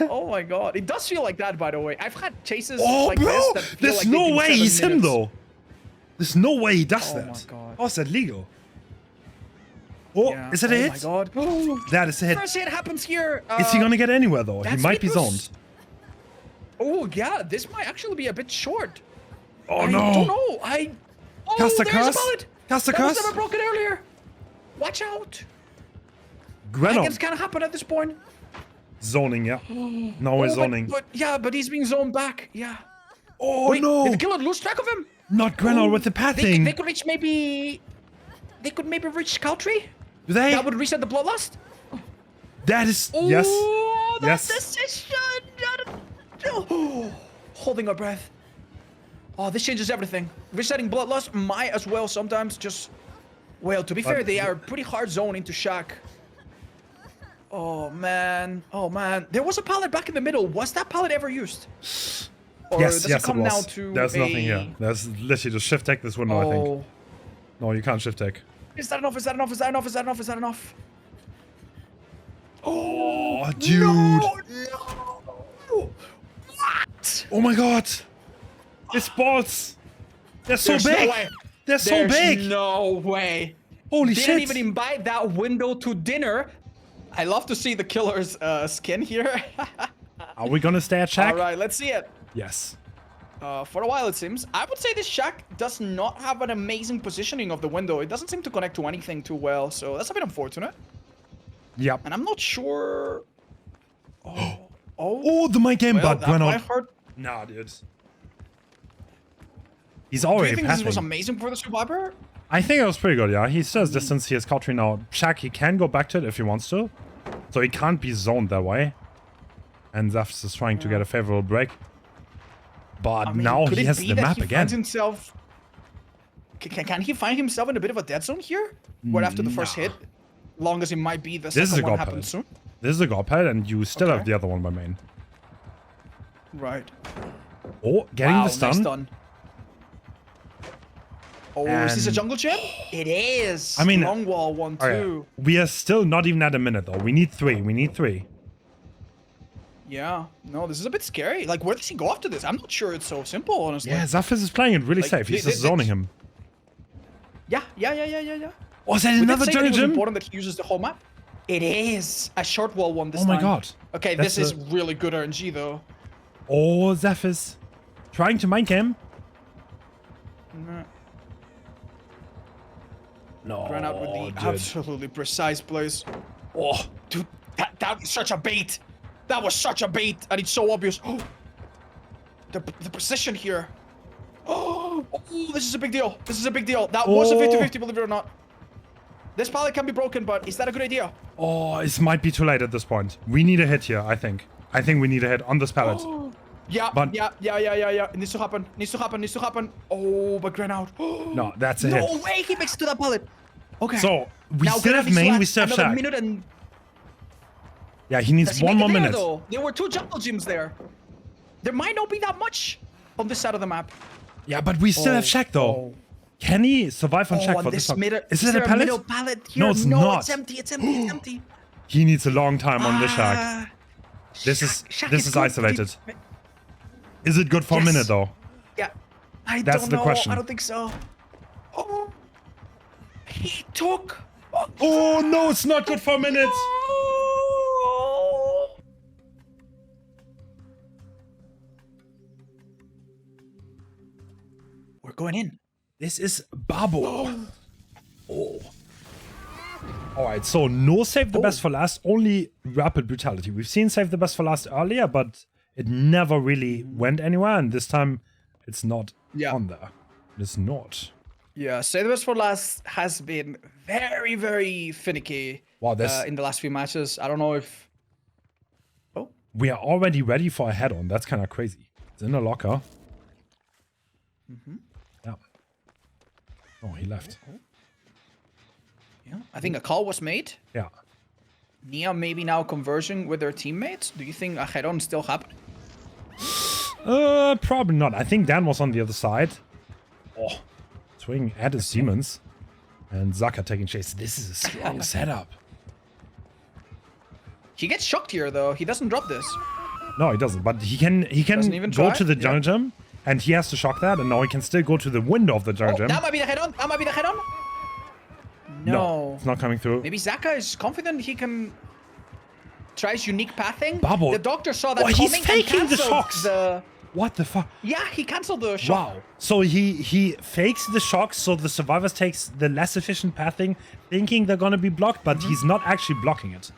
C: Oh my god. It does feel like that, by the way. I've had chases
A: Oh,
C: like
A: bro!
C: this that feel
A: There's
C: like they've
A: no
C: been
A: way
C: 7
A: he's him,
C: minutes.
A: though. There's no way he does
C: Oh
A: that.
C: my God.
A: How's that legal? Oh,
C: Yeah.
A: is it a
C: Oh
A: hit?
C: my god.
A: That is a hit.
C: First hit happens here.
A: Is he gonna get anywhere, though? He
C: that's
A: might be
C: because-
A: zoned.
C: Oh yeah, this might actually be a bit short.
A: Oh,
C: I
A: no.
C: don't know. Oh,
A: Cast a
C: there's
A: curse?
C: a bullet.
A: Cast a
C: That was
A: curse?
C: never broken earlier. Watch out. I
A: Grennon.
C: think it's gonna happen at this point.
A: Zoning, yeah. Now we're
C: Oh,
A: zoning.
C: but he's being zoned back. Yeah.
A: Oh,
C: Wait,
A: no.
C: did the killer lose track of him?
A: Not Grennon with the pathing.
C: They could reach maybe. They could maybe reach Scout Tree.
A: Do they?
C: That would reset the bloodlust.
A: That is... Yes.
C: Oh, that
A: Yes.
C: decision. Oh, holding our breath. Oh, this changes everything. Resetting bloodlust might as well sometimes just Well, to be fair, they are pretty hard zone into Shack. Oh man. Oh man. There was a pallet back in the middle. Was that pallet ever used? Or
A: Yes,
C: does
A: yes,
C: it come
A: was.
C: now to
A: There's nothing here. There's literally just shift tech this window, I think. No, you can't shift tech.
C: Is that enough? Is that enough? Is that enough? Is that enough? Is that enough?
A: Oh, dude.
C: No! What?
A: Oh my god. His balls. They're so
C: There's
A: big.
C: no way.
A: They're so big.
C: No way.
A: Holy
C: Didn't
A: shit.
C: even invite that window to dinner. I love to see the killer's skin here.
A: Are we gonna stay at Shack?
C: All right, let's see it.
A: Yes.
C: For a while, it seems. I would say this Shack does not have an amazing positioning of the window. It doesn't seem to connect to anything too well, so that's a bit unfortunate.
A: Yep.
C: And I'm not sure...
A: Oh, the mic game bug
C: that
A: went
C: might
A: on.
C: hurt.
A: Nah, dude. He's
C: Do
A: already
C: you think this was
A: passing.
C: amazing for the survivor?
A: I think it was pretty good, yeah. He still has distance, he has country now. Shack, he can go back to it if he wants to. So he can't be zoned that way. And Zafs is trying to get a favorable break. But
C: I mean,
A: now
C: could
A: he
C: it
A: has
C: be
A: the
C: that
A: map
C: he
A: again.
C: finds himself... Can he find himself in a bit of a dead zone here? Right after the first hit? Long as it might be the
A: This is a
C: second one
A: god
C: happens
A: pad.
C: soon.
A: This is a god pad, and you still have
C: Okay.
A: the other one by main.
C: Right.
A: Oh, getting
C: Wow,
A: the stun.
C: nice stun. Oh, is this a
A: And-
C: jungle gem? It is.
A: I mean,
C: long wall one
A: Okay,
C: too.
A: we are still not even at a minute though. We need 3. We need 3.
C: Yeah. No, this is a bit scary. Like, where does he go after this? I'm not sure it's so simple, honestly.
A: Yeah, Zafis is playing it really
C: Like,
A: safe. He's
C: they-
A: just
C: they-
A: zoning him.
C: Yeah.
A: Oh, is that
C: We did
A: another
C: say that
A: jungle
C: it was
A: gym?
C: important that he uses the whole map. It is a short wall one this
A: Oh
C: time.
A: my god.
C: Okay,
A: That's
C: this is
A: a-
C: really good RNG though.
A: Oh, Zafis. Trying to mind cam. No.
C: Ran out with the
A: dude.
C: absolutely precise plays.
A: Oh,
C: Dude, that was such a bait. That was such a bait, and it's so obvious. The precision here. Oh, this is a big deal. This is a big deal. That was a 50-50, believe it or not. This pallet can be broken, but is that a good idea?
A: oh, it might be too late at this point. We need a hit here, I think. I think we need a hit on this pallet.
C: Yeah,
A: But-
C: yeah. It needs to happen. Needs to happen. Oh, but ran out.
A: No, that's a
C: No
A: hit.
C: way, he makes it to that pallet. Okay.
A: So, we
C: Now
A: still
C: Granny
A: have main,
C: still
A: we
C: has
A: still have
C: another
A: Shack.
C: minute and
A: Yeah, he needs
C: does he
A: one
C: make
A: more
C: it there,
A: minute.
C: though? There were 2 jungle gyms there. There might not be that much on this side of the map.
A: Yeah, but we still have Shack though. Can he survive on Shack
C: Oh,
A: for
C: and
A: this
C: this
A: one?
C: middle,
A: Is
C: is
A: it a
C: there a
A: pallet?
C: middle pallet here?
A: No, it's not.
C: It's empty. It's empty.
A: He needs a long time on this Shack.
C: Ah,
A: This is
C: Shack
A: this is
C: good.
A: isolated. Is it good for a
C: Yes.
A: minute though?
C: Yeah. I
A: That's
C: don't
A: the
C: know.
A: question.
C: I don't think so. Oh. He took.
A: Oh no, it's not good for a minute.
C: Oh. We're going in.
A: This is Babo. Oh. Alright, so no save the best for last, only rapid brutality. We've seen save the best for last earlier, but it never really went anywhere, and this time it's not on there. It's not.
C: Yeah, Save the Best for Last has been very, very finicky
A: Wow, this
C: in the last few matches. I don't know if... Oh.
A: we are already ready for a head-on. That's kind of crazy. It's in a locker. Yeah. Oh, he left.
C: Yeah, I think a call was made.
A: Yeah.
C: Nia maybe now converging with their teammates. Do you think a head-on still happening?
A: Probably not. I think Dan was on the other side. Oh, swing at his demons. And Zaka taking chase. This is a strong setup.
C: He gets shocked here though. He doesn't drop this.
A: No, he doesn't. But he can
C: Doesn't even
A: go
C: try?
A: to the jungle gym, and he has to shock that, and now he can still go to the window of the jungle gym.
C: That might be the head-on. That might be the head-on. No.
A: It's not coming through.
C: Maybe Zaka is confident he can try his unique pathing.
A: Bubble.
C: The doctor saw that
A: Oh, he's
C: coming and
A: faking the
C: cancelled
A: shocks. What the fuck?
C: Yeah, he cancelled the shock.
A: Wow. So he fakes the shocks so the survivors takes the less efficient pathing, thinking they're gonna be blocked, but he's not actually blocking it.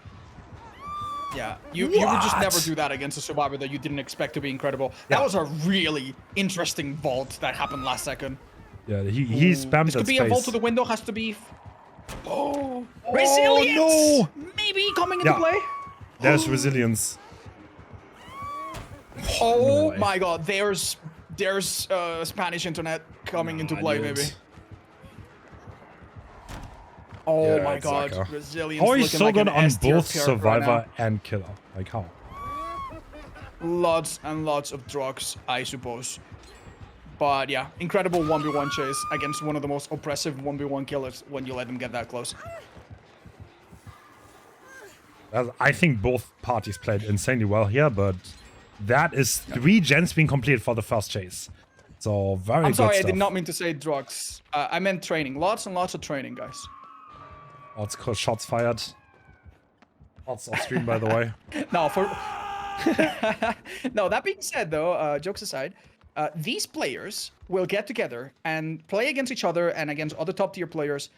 C: Yeah, you would just
A: What?
C: never do that against a survivor that you didn't expect to be incredible. That
A: Yeah.
C: was a really interesting vault that happened last second.
A: Yeah, he spammed
C: This
A: that
C: could be a vault to
A: space.
C: the window, has to be... Oh, resilience!
A: no!
C: Maybe coming into
A: Yeah.
C: play?
A: There's resilience.
C: Oh
A: way.
C: my god, there's Spanish internet coming into play,
A: dude.
C: maybe. Oh
A: Yeah,
C: my
A: it's
C: god,
A: Zaka.
C: Resilience
A: How are you
C: looking
A: so
C: like
A: good
C: an
A: on
C: S tier
A: both
C: character right
A: Survivor and Killer? Like how?
C: now. Lots and lots of drugs, I suppose. But yeah, incredible 1v1 chase against one of the most oppressive 1v1 killers when you let them get that close.
A: I think both parties played insanely well here, but that is 3 gens being completed for the first chase. So very
C: I'm
A: good
C: sorry, I
A: stuff.
C: did not mean to say drugs. I meant training. Lots and lots of training, guys.
A: Lots of shots fired. Lots off stream, by the way.
C: No, for no. That being said, though, jokes aside, these players will get together and play against each other and against other top tier players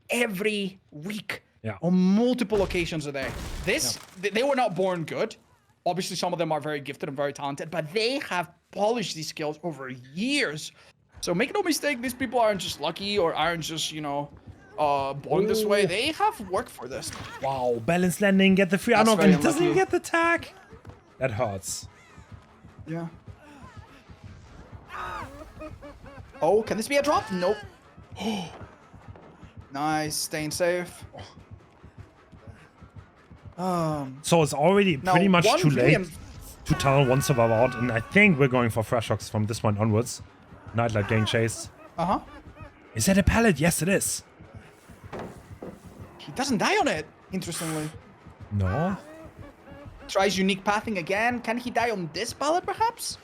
C: every week
A: Yeah.
C: on multiple occasions a day. They were not born good. Obviously, some of them are very gifted and very talented, but they have polished these skills over years. So make no mistake, these people aren't just lucky or aren't just, you know, born this way. They have worked for this.
A: Wow, balance landing, get the free
C: That's
A: unlock,
C: very
A: and it doesn't even
C: unlucky.
A: get the tag. That hurts.
C: Yeah. Oh, can this be a drop? Nope. Nice, staying safe.
A: So it's already
C: Now,
A: pretty much
C: one
A: too late
C: million-
A: to tell one survivor out, and I think we're going for fresh shocks from this point onwards. Nightlight getting chased.
C: Uh-huh.
A: Is that a pallet? Yes, it is.
C: He doesn't die on it, interestingly.
A: No.
C: Tries unique pathing again. Can he die on this pallet, perhaps?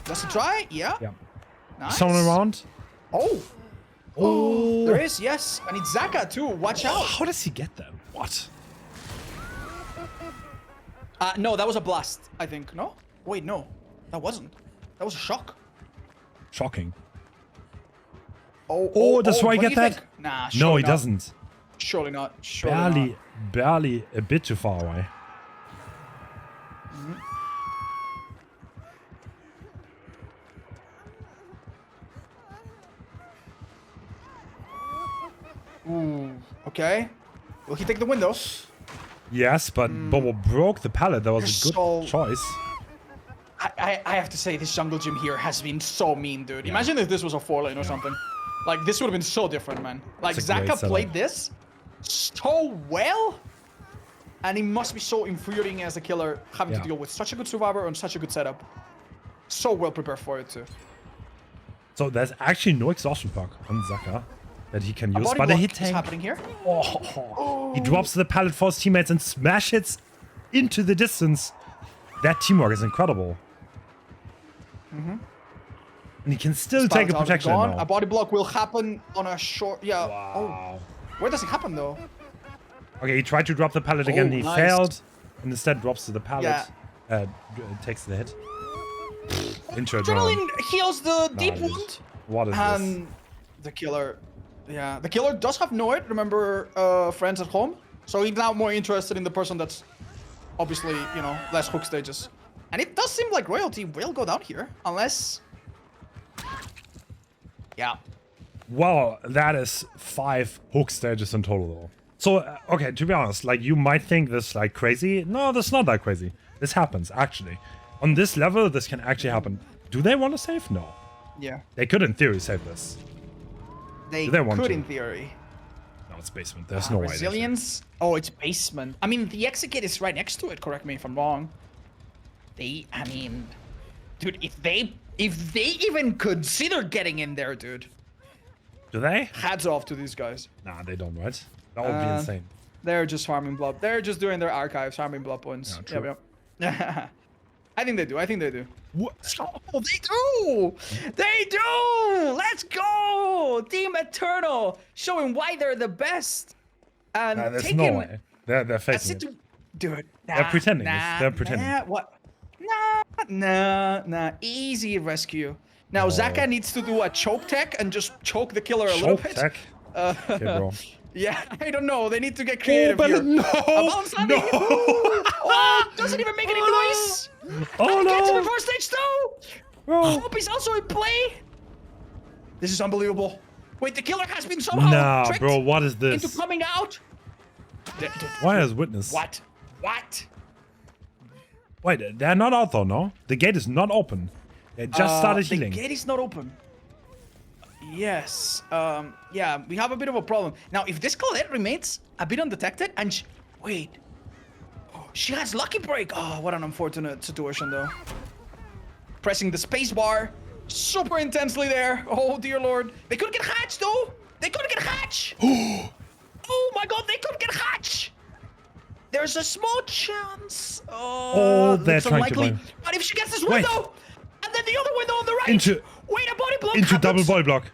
C: Does he try? Yeah.
A: Yeah.
C: Nice.
A: Someone around?
C: Oh.
A: Oh.
C: There is, yes. And it's Zaka, too. Watch out.
A: How does he get that? What?
C: No, that was a blast, I think. No? Wait, no. That wasn't. That was a shock.
A: Shocking.
C: Oh,
A: does Roy
C: what
A: get
C: do you
A: that?
C: think? Nah,
A: No,
C: surely
A: he
C: not.
A: doesn't.
C: Surely not. Surely not.
A: Barely a bit too far away.
C: Ooh, okay. Will he take the window?
A: Yes, but Bobo broke the pallet. That was a good
C: So-
A: choice.
C: I have to say, this jungle gym here has been so mean, dude. Imagine if this was a 4-lane or something. Like, this would have been so different, man. Like,
A: It's a great
C: Zaka
A: setup.
C: played this so well. And he must be so infuriating as a killer, having to
A: Yeah.
C: deal with such a good survivor and such a good setup. So well prepared for it, too.
A: So there's actually no exhaustion perk on Zaka that he can
C: A
A: use,
C: body
A: but a
C: block
A: hit
C: is
A: tank.
C: happening here.
A: Oh, he drops the pallet for his teammates and smash hits into the distance. That teamwork is incredible. And he can still take a
C: Pallet's already
A: protection
C: gone.
A: now.
C: A body block will happen on a short... Yeah.
A: Wow.
C: Oh. Where does it happen, though?
A: Okay, he tried to drop the pallet again.
C: Oh,
A: He
C: nice.
A: failed, and instead drops to the pallet.
C: Yeah.
A: Takes the hit. Intro drone.
C: Adrenaline heals the deep
A: dude.
C: wound.
A: What is this?
C: And the killer... Yeah, the killer does have Noid, remember friends at home? So he's now more interested in the person that's obviously, you know, less hook stages. And it does seem like royalty will go down here, unless... Yeah.
A: Well, that is 5 hook stages in total, though. So, okay, to be honest, like, you might think this, like, crazy. No, that's not that crazy. This happens, actually. On this level, this can actually happen. Do they want to save? No.
C: Yeah.
A: They could, in theory, save this.
C: They
A: Do they want
C: could,
A: to?
C: in theory.
A: No, it's basement. There's no way. they save.
C: Resilience? Oh, it's basement. I mean, the exit gate is right next to it, correct me if I'm wrong. I mean... Dude, if they even consider getting in there, dude.
A: Do they?
C: Hats off to these guys.
A: Nah, they don't, right? That would be insane.
C: They're just farming blood. They're just doing their archives, farming blood points.
A: Yeah, true.
C: Yep. I think they do. I think they do.
A: What?
C: Oh, they do! They do! Let's go! Team Eternal showing why they're the best. And
A: Nah, there's
C: taking
A: no way. They're
C: a
A: faking it.
C: dude.
A: They're pretending.
C: Nah,
A: They're pretending.
C: Nah, what? Nah. Easy rescue. Now
A: Oh.
C: Zaka needs to do a choke tech and just choke the killer a little
A: Choke
C: bit.
A: tech? Okay, bro.
C: Yeah, I don't know. They need to get creative
A: but
C: here.
A: no!
C: Bounce landing.
A: No!
C: Oh, doesn't even make any noise.
A: Oh,
C: Gets to
A: no!
C: reverse stage 2.
A: Bro.
C: Hope is also in play. This is unbelievable. Wait, the killer has been somehow
A: Nah,
C: tricked
A: bro, what is
C: into
A: this?
C: coming out.
A: Why is witness?
C: What? What?
A: Wait, they're not out though, no? The gate is not open. They just started
C: The
A: healing.
C: gate is not open. Yes. Yeah, we have a bit of a problem. Now, if this Colette remains a bit undetected and wait. She has Lucky Break. Oh, what an unfortunate situation, though. Pressing the space bar super intensely there. Oh, dear Lord. They couldn't get Hatch, though. They couldn't get Hatch. Oh, my God. They couldn't get Hatch. There's a small chance.
A: Oh, they're
C: it's
A: trying
C: unlikely.
A: to...
C: But if she gets this window, and then the other window on the right. Wait, a body block
A: Into
C: happens.
A: double body block.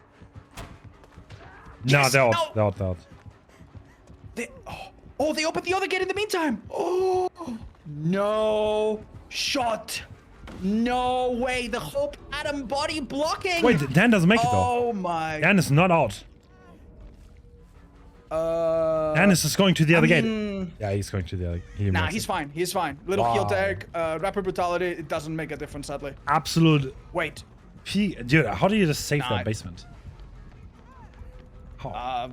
A: Nah,
C: Yes,
A: they're out.
C: no.
A: They're out. They're out.
C: Oh, they opened the other gate in the meantime. Oh, no shot. No way. The Hope Atom body blocking.
A: Wait, Dan doesn't make it though.
C: Oh my.
A: Dan is not out. Dan is just going to the other gate. Yeah, he's going to the other.
C: Nah, he's fine. He's fine. Little heal tag, rapid brutality. It doesn't make a difference, sadly.
A: Absolute.
C: Wait.
A: Dude, how do you just save that basement?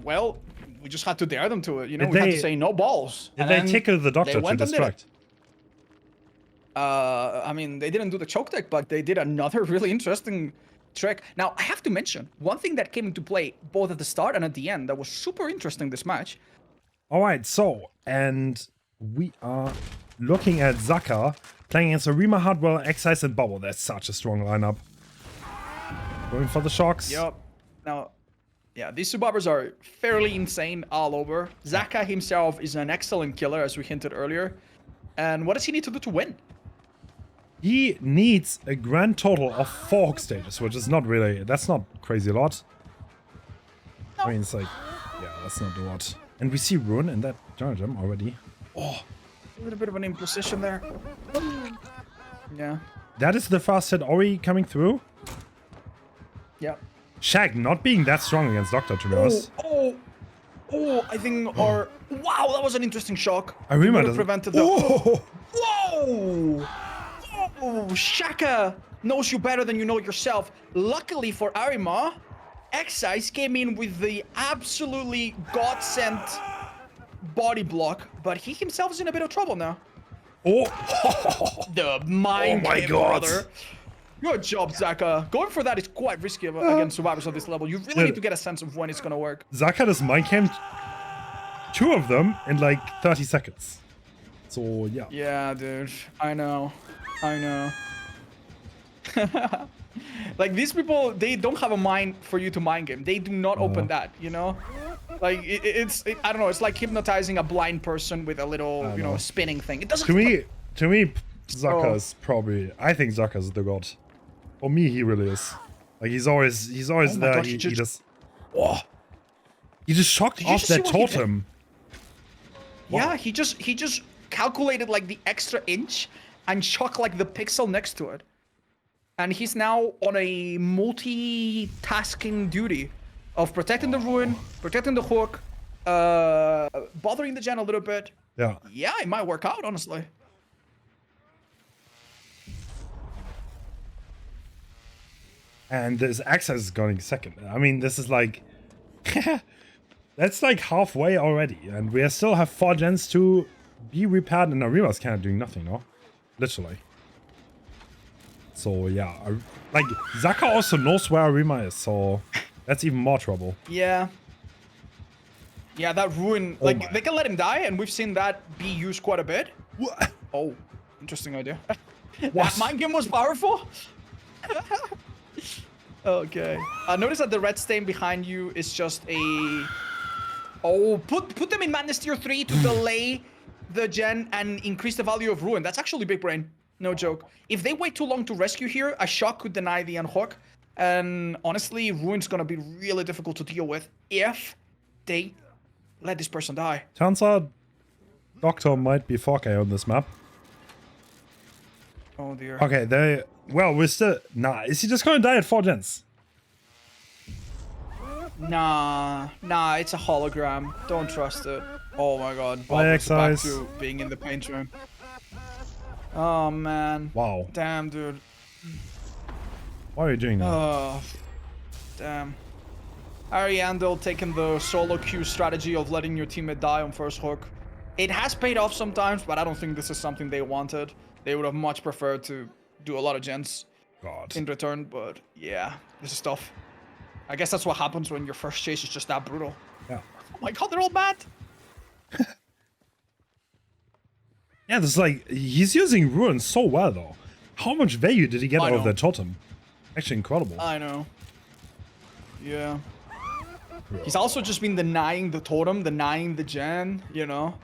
C: Well, we just had to dare them to it. You know,
A: Did
C: we had
A: they-
C: to say no balls.
A: Did
C: and
A: they
C: then
A: tickle the doctor to
C: went and did it.
A: distract?
C: I mean, they didn't do the choke deck, but they did another really interesting trick. Now, I have to mention, one thing that came into play both at the start and at the end that was super interesting this match.
A: Alright, so, and we are looking at Zaka playing against Arima, Hardwell, Excise, and Bubble. That's such a strong lineup. Going for the shocks.
C: Yep. Now, yeah, these survivors are fairly insane all over. Zaka himself is an excellent killer, as we hinted earlier. And what does he need to do to win?
A: He needs a grand total of 4 hook stages, which is not really, that's not crazy a lot.
C: No.
A: I mean, it's like, yeah, that's not a lot. And we see Ruin in that jungle gem already. Oh,
C: A little bit of an imposition there. Yeah.
A: that is the fast hit Ori coming through.
C: Yeah.
A: Shag not being that strong against Doctor, to be honest.
C: I think our... Wow, that was an interesting shock.
A: Arima
C: Would have
A: doesn't...
C: prevented the...
A: Oh!
C: Whoa! Oh, Shaka knows you better than you know yourself. Luckily for Arima, Excise came in with the absolutely God-sent body block, but he himself is in a bit of trouble now.
A: Oh!
C: The mind
A: Oh my
C: game,
A: God.
C: brother. Good job, Zaka. Going for that is quite risky against survivors of this level. You really need to get a sense of when it's gonna work.
A: Zaka just mind came 2 of them in like 30 seconds. So, yeah.
C: Yeah, dude. I know. Like, these people, they don't have a mind for you to mind game. They do not open that, you know? Like, I don't know, it's like hypnotizing a blind person with a little, you know, spinning thing. It doesn't...
A: To me, Zaka is probably... I think Zaka is the god. For me, he really is. Like, he's always there.
C: gosh,
A: he
C: he
A: just... Oh! He just shocked
C: you
A: off
C: just see
A: that
C: what he did?
A: totem.
C: Yeah, he just calculated like the extra inch and shocked like the pixel next to it. And he's now on a multitasking duty of protecting the ruin, protecting the hook, bothering the gen a little bit.
A: Yeah.
C: Yeah, it might work out, honestly.
A: And this Access is going second. I mean, this is like... That's like halfway already. And we still have 4 gens to be repaired, and Arima's kind of doing nothing, no? Literally. So, yeah. Like, Zaka also knows where Arima is, so that's even more trouble.
C: Yeah. Yeah, that ruin,
A: Oh
C: like,
A: my.
C: they can let him die, and we've seen that be used quite a bit.
A: What?
C: Oh, interesting idea.
A: What?
C: That mind game was powerful. Okay. Notice that the red stain behind you is just a... Oh, put them in Madness Tier 3 to delay the gen and increase the value of Ruin. That's actually big brain. No joke. If they wait too long to rescue here, a shock could deny the unhook. And honestly, Ruin's gonna be really difficult to deal with if they let this person die.
A: Turns out Doctor might be 4K on this map.
C: Oh dear.
A: Okay, they... Well, we're still... Nah, is he just gonna die at 4 gens?
C: Nah, it's a hologram. Don't trust it. Oh my god.
A: Bye,
C: Bubbles back
A: Excise.
C: to being in the paint room. Oh man.
A: Wow.
C: Damn, dude.
A: Why are you doing that?
C: Oh, damn. Ariandel taking the solo queue strategy of letting your teammate die on first hook. It has paid off sometimes, but I don't think this is something they wanted. They would have much preferred to do a lot of gens
A: God.
C: in return, but yeah, this is tough. I guess that's what happens when your first chase is just that brutal.
A: Yeah.
C: Oh my god, they're all mad.
A: Yeah, this is like, he's using ruins so well though. How much value did he get out of that totem? Actually incredible.
C: I know. Yeah. He's also just been denying the totem, denying the gen, you know.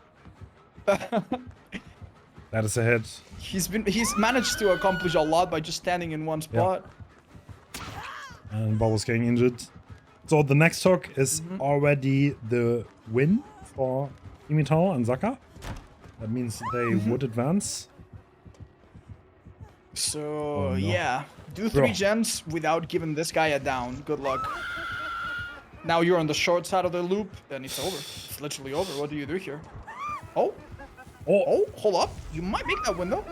A: That is a hit.
C: He's managed to accomplish a lot by just standing in one spot.
A: And Bob was getting injured. So the next hook is already the win for Invitational and Zaka. That means they would advance.
C: So yeah, do 3 gens without giving this guy a down. Good luck. Now you're on the short side of the loop, and it's over. It's literally over. What do you do here? Oh, hold up. You might make that window.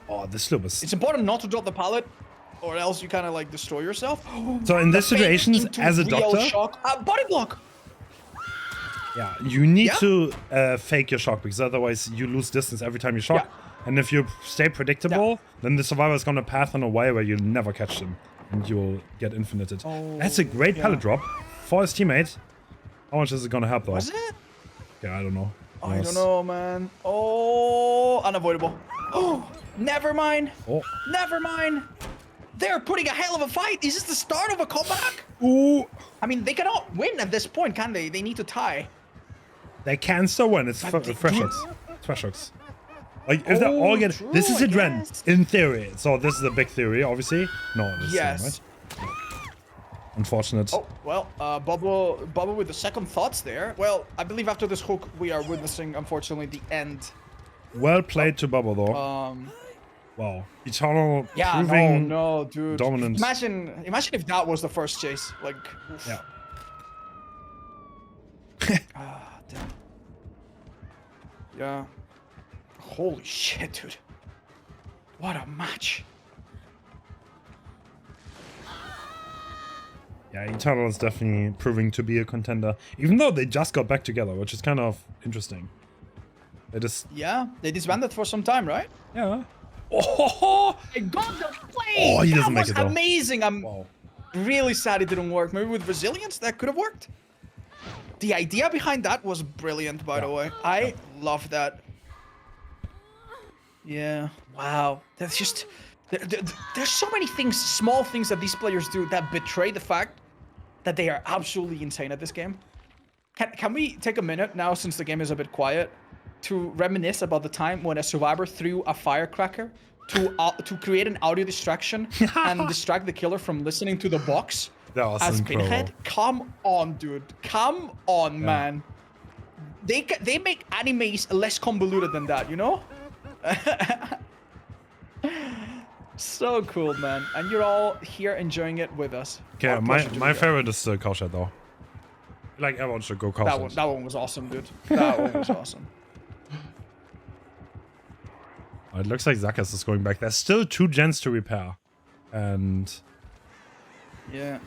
A: Oh, this loop is...
C: It's important not to drop the pallet, or else you kind of like destroy yourself.
A: So in this situations, as a doctor...
C: Shock. Body block!
A: Yeah, you need to fake your shock, because otherwise you lose distance every time you shock.
C: Yeah.
A: And if you stay predictable, then the survivor is going to path in a way where you never catch them. And you will get infinited.
C: Oh,
A: that's a great pallet drop for his teammate. How much is it going to help though?
C: Was it?
A: Yeah, I don't know.
C: I don't know, man. Oh, unavoidable. Oh, never mind.
A: Oh.
C: Never mind. They're putting a hell of a fight. Is this the start of a comeback?
A: Ooh.
C: I mean, they cannot win at this point, can they? They need to tie.
A: They can still win. It's fresh hooks. It's fresh hooks. Like, if they're all getting...
C: true,
A: This is a
C: I
A: Dren,
C: guess.
A: in theory. So this is a big theory, obviously. No, this
C: Yes.
A: is right? Unfortunate.
C: Oh, well, Bubble with the second thoughts there. Well, I believe after this hook, we are witnessing, unfortunately, the end.
A: Well played to Bubble, though. Wow. Eternal proving
C: no, dude.
A: dominance.
C: Imagine if that was the first chase. Like, oof.
A: Yeah.
C: Damn. Yeah. Holy shit, dude. What a match.
A: Yeah, Eternal is definitely proving to be a contender. Even though they just got back together, which is kind of interesting. They just...
C: Yeah, they disbanded for some time, right?
A: Yeah. Oh!
C: I got the play!
A: Oh, he doesn't
C: that
A: make
C: was
A: it, though.
C: amazing. I'm
A: Wow.
C: really sad it didn't work. Maybe with resilience, that could have worked. The idea behind that was brilliant, by the way. I love that. Yeah. Wow. That's just... There's so many things, small things that these players do that betray the fact that they are absolutely insane at this game. Can we take a minute now, since the game is a bit quiet, to reminisce about the time when a survivor threw a firecracker to create an audio distraction and distract the killer from listening to the box?
A: That was
C: As
A: incredible.
C: Pinhead? Come on, dude. Come on, man. They make animes less convoluted than that, you know? So cool, man. And you're all here enjoying it with us.
A: Okay,
C: Our pleasure to
A: my
C: be there.
A: favorite is Cowshed, though. Like, everyone should go Cowshed.
C: That one was awesome, dude. That one was awesome.
A: It looks like Zakas is going back. There's still 2 gens to repair. And...
C: Yeah.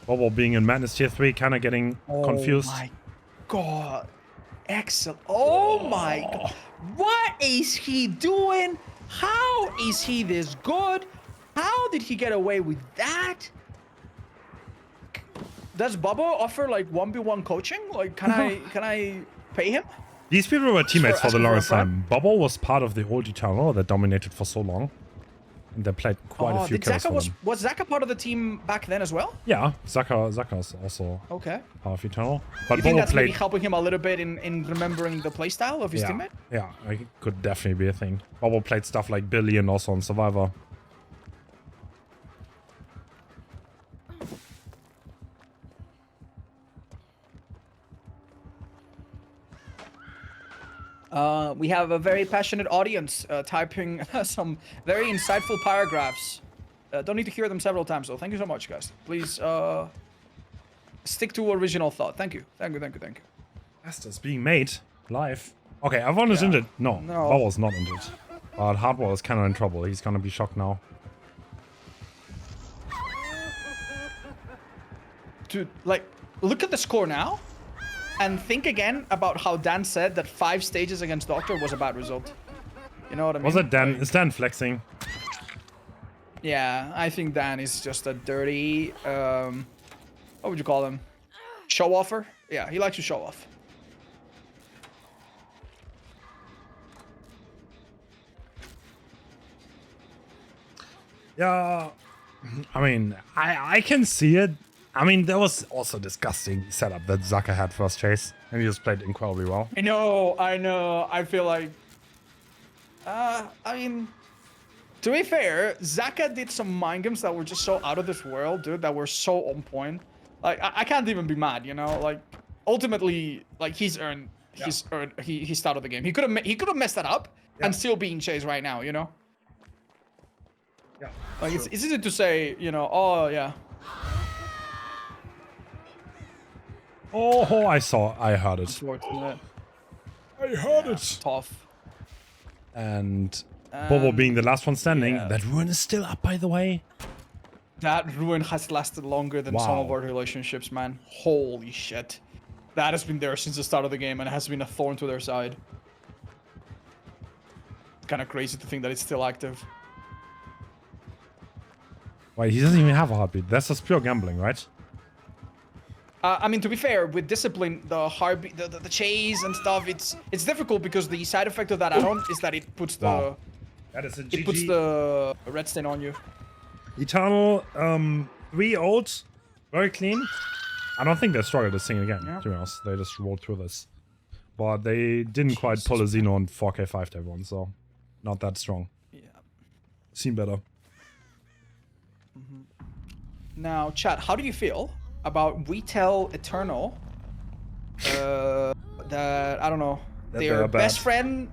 A: Bobo being in Madness Tier 3, kind of getting confused.
C: Oh my god. Excellent. Oh my god. What is he doing? How is he this good? How did he get away with that? Does Bubba offer like 1v1 coaching? Like, can I pay him?
A: These people were teammates for the
C: asking for a
A: longest
C: friend?
A: time. Bobo was part of the old Eternal that dominated for so long. And they played quite a few
C: did
A: kills
C: Zaka
A: for them.
C: was Zaka part of the team back then as well?
A: Yeah, Zaka's also
C: Okay.
A: part of Eternal. But
C: You think
A: Bobo
C: that's maybe
A: played...
C: helping him a little bit in remembering the playstyle of his teammate?
A: Yeah, it could definitely be a thing. Bobo played stuff like Billy and also on Survivor.
C: We have a very passionate audience typing some very insightful paragraphs. Don't need to hear them several times, though. Thank you so much, guys. Please stick to original thought. Thank you. Thank you.
A: Bastards being made live. Okay, everyone is injured. No,
C: No.
A: Bobo's not injured. But Hardwall is kind of in trouble. He's gonna be shocked now.
C: Dude, like, look at the score now. And think again about how Dan said that 5 stages against Doctor was a bad result. You know what I mean?
A: Was it Dan? Is Dan flexing?
C: Yeah, I think Dan is just a dirty, what would you call him? Show-offer? Yeah, he likes to show off.
A: Yeah, I mean, I can see it. I mean, there was also disgusting setup that Zaka had first chase, and he just played incredibly well.
C: I know. I feel like, I mean, to be fair, Zaka did some mind games that were just so out of this world, dude, that were so on point. Like, I can't even be mad, you know? Like, ultimately, like, he's earned he's out of the game. He could have messed that up and still be in chase right now, you know?
A: Yeah.
C: Like, it's easy to say, you know, oh, yeah.
A: Oh, I heard it.
C: Unfortunate.
A: I heard it.
C: Tough.
A: And Bobo being the last one standing.
C: yeah.
A: That ruin is still up, by the way.
C: That ruin has lasted longer than some of our relationships, man. Holy shit. That has been there since the start of the game and has been a thorn to their side. Kind of crazy to think that it's still active.
A: Wait, he doesn't even have a heartbeat. That's just pure gambling, right?
C: I mean, to be fair, with discipline, the heartbeat, the chase and stuff, it's difficult because the side effect of that add-on is that it puts the
A: That
C: puts the red stain on you.
A: Eternal, 3 ults, very clean. I don't think they struggled this thing again, to be honest. They just rolled through this. But they didn't quite pull a Xeno on 4k5 to everyone, so not that strong.
C: Yeah.
A: Seen better.
C: Now, chat, how do you feel about we tell Eternal that, I don't know,
A: That
C: their
A: they're
C: best
A: bad.
C: friend...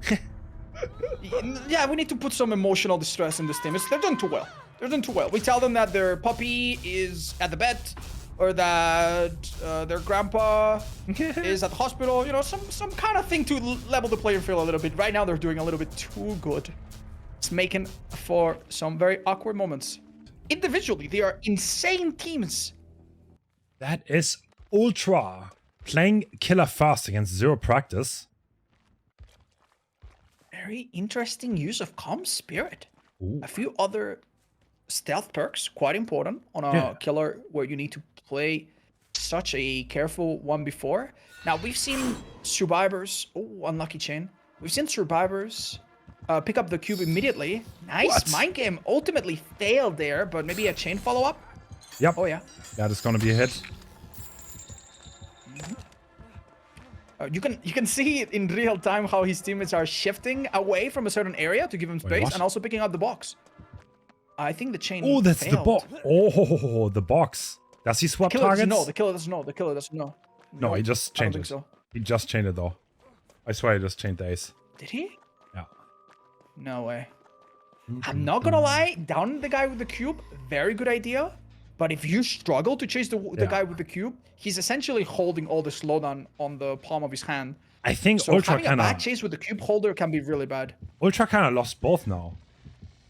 C: Yeah, we need to put some emotional distress in this team. They're doing too well. They're doing too well. We tell them that their puppy is at the vet, or that their grandpa is at the hospital. You know, some kind of thing to level the player field a little bit. Right now, they're doing a little bit too good. It's making for some very awkward moments. Individually, they are insane teams.
A: That is Ultra playing killer fast against zero practice.
C: Very interesting use of Calm Spirit.
A: Ooh.
C: A few other stealth perks, quite important on a
A: Yeah.
C: killer where you need to play such a careful one before. Now, we've seen survivors... Oh, unlucky chain. We've seen survivors pick up the cube immediately. Nice
A: What?
C: mind game. Ultimately failed there, but maybe a chain follow-up?
A: Yep.
C: Oh, yeah.
A: That is gonna be a hit.
C: You can see in real time how his teammates are shifting away from a certain area to give him space
A: what?
C: and also picking up the box. I think the chain
A: Oh, that's
C: failed.
A: the box. Oh, the box. Does he swap
C: Killer
A: targets?
C: doesn't know. The killer doesn't know. The killer doesn't know.
A: No, he just
C: I don't
A: changed
C: think
A: it.
C: so.
A: He just changed it though. I swear he just changed the ace.
C: Did he?
A: Yeah.
C: No way. I'm not gonna lie. Down the guy with the cube, very good idea. But if you struggle to chase the guy with the cube, he's essentially holding all the slowdown on the palm of his hand.
A: I think
C: So
A: Ultra
C: having a bad
A: kinda
C: chase with the cube holder can be really bad.
A: lost both now.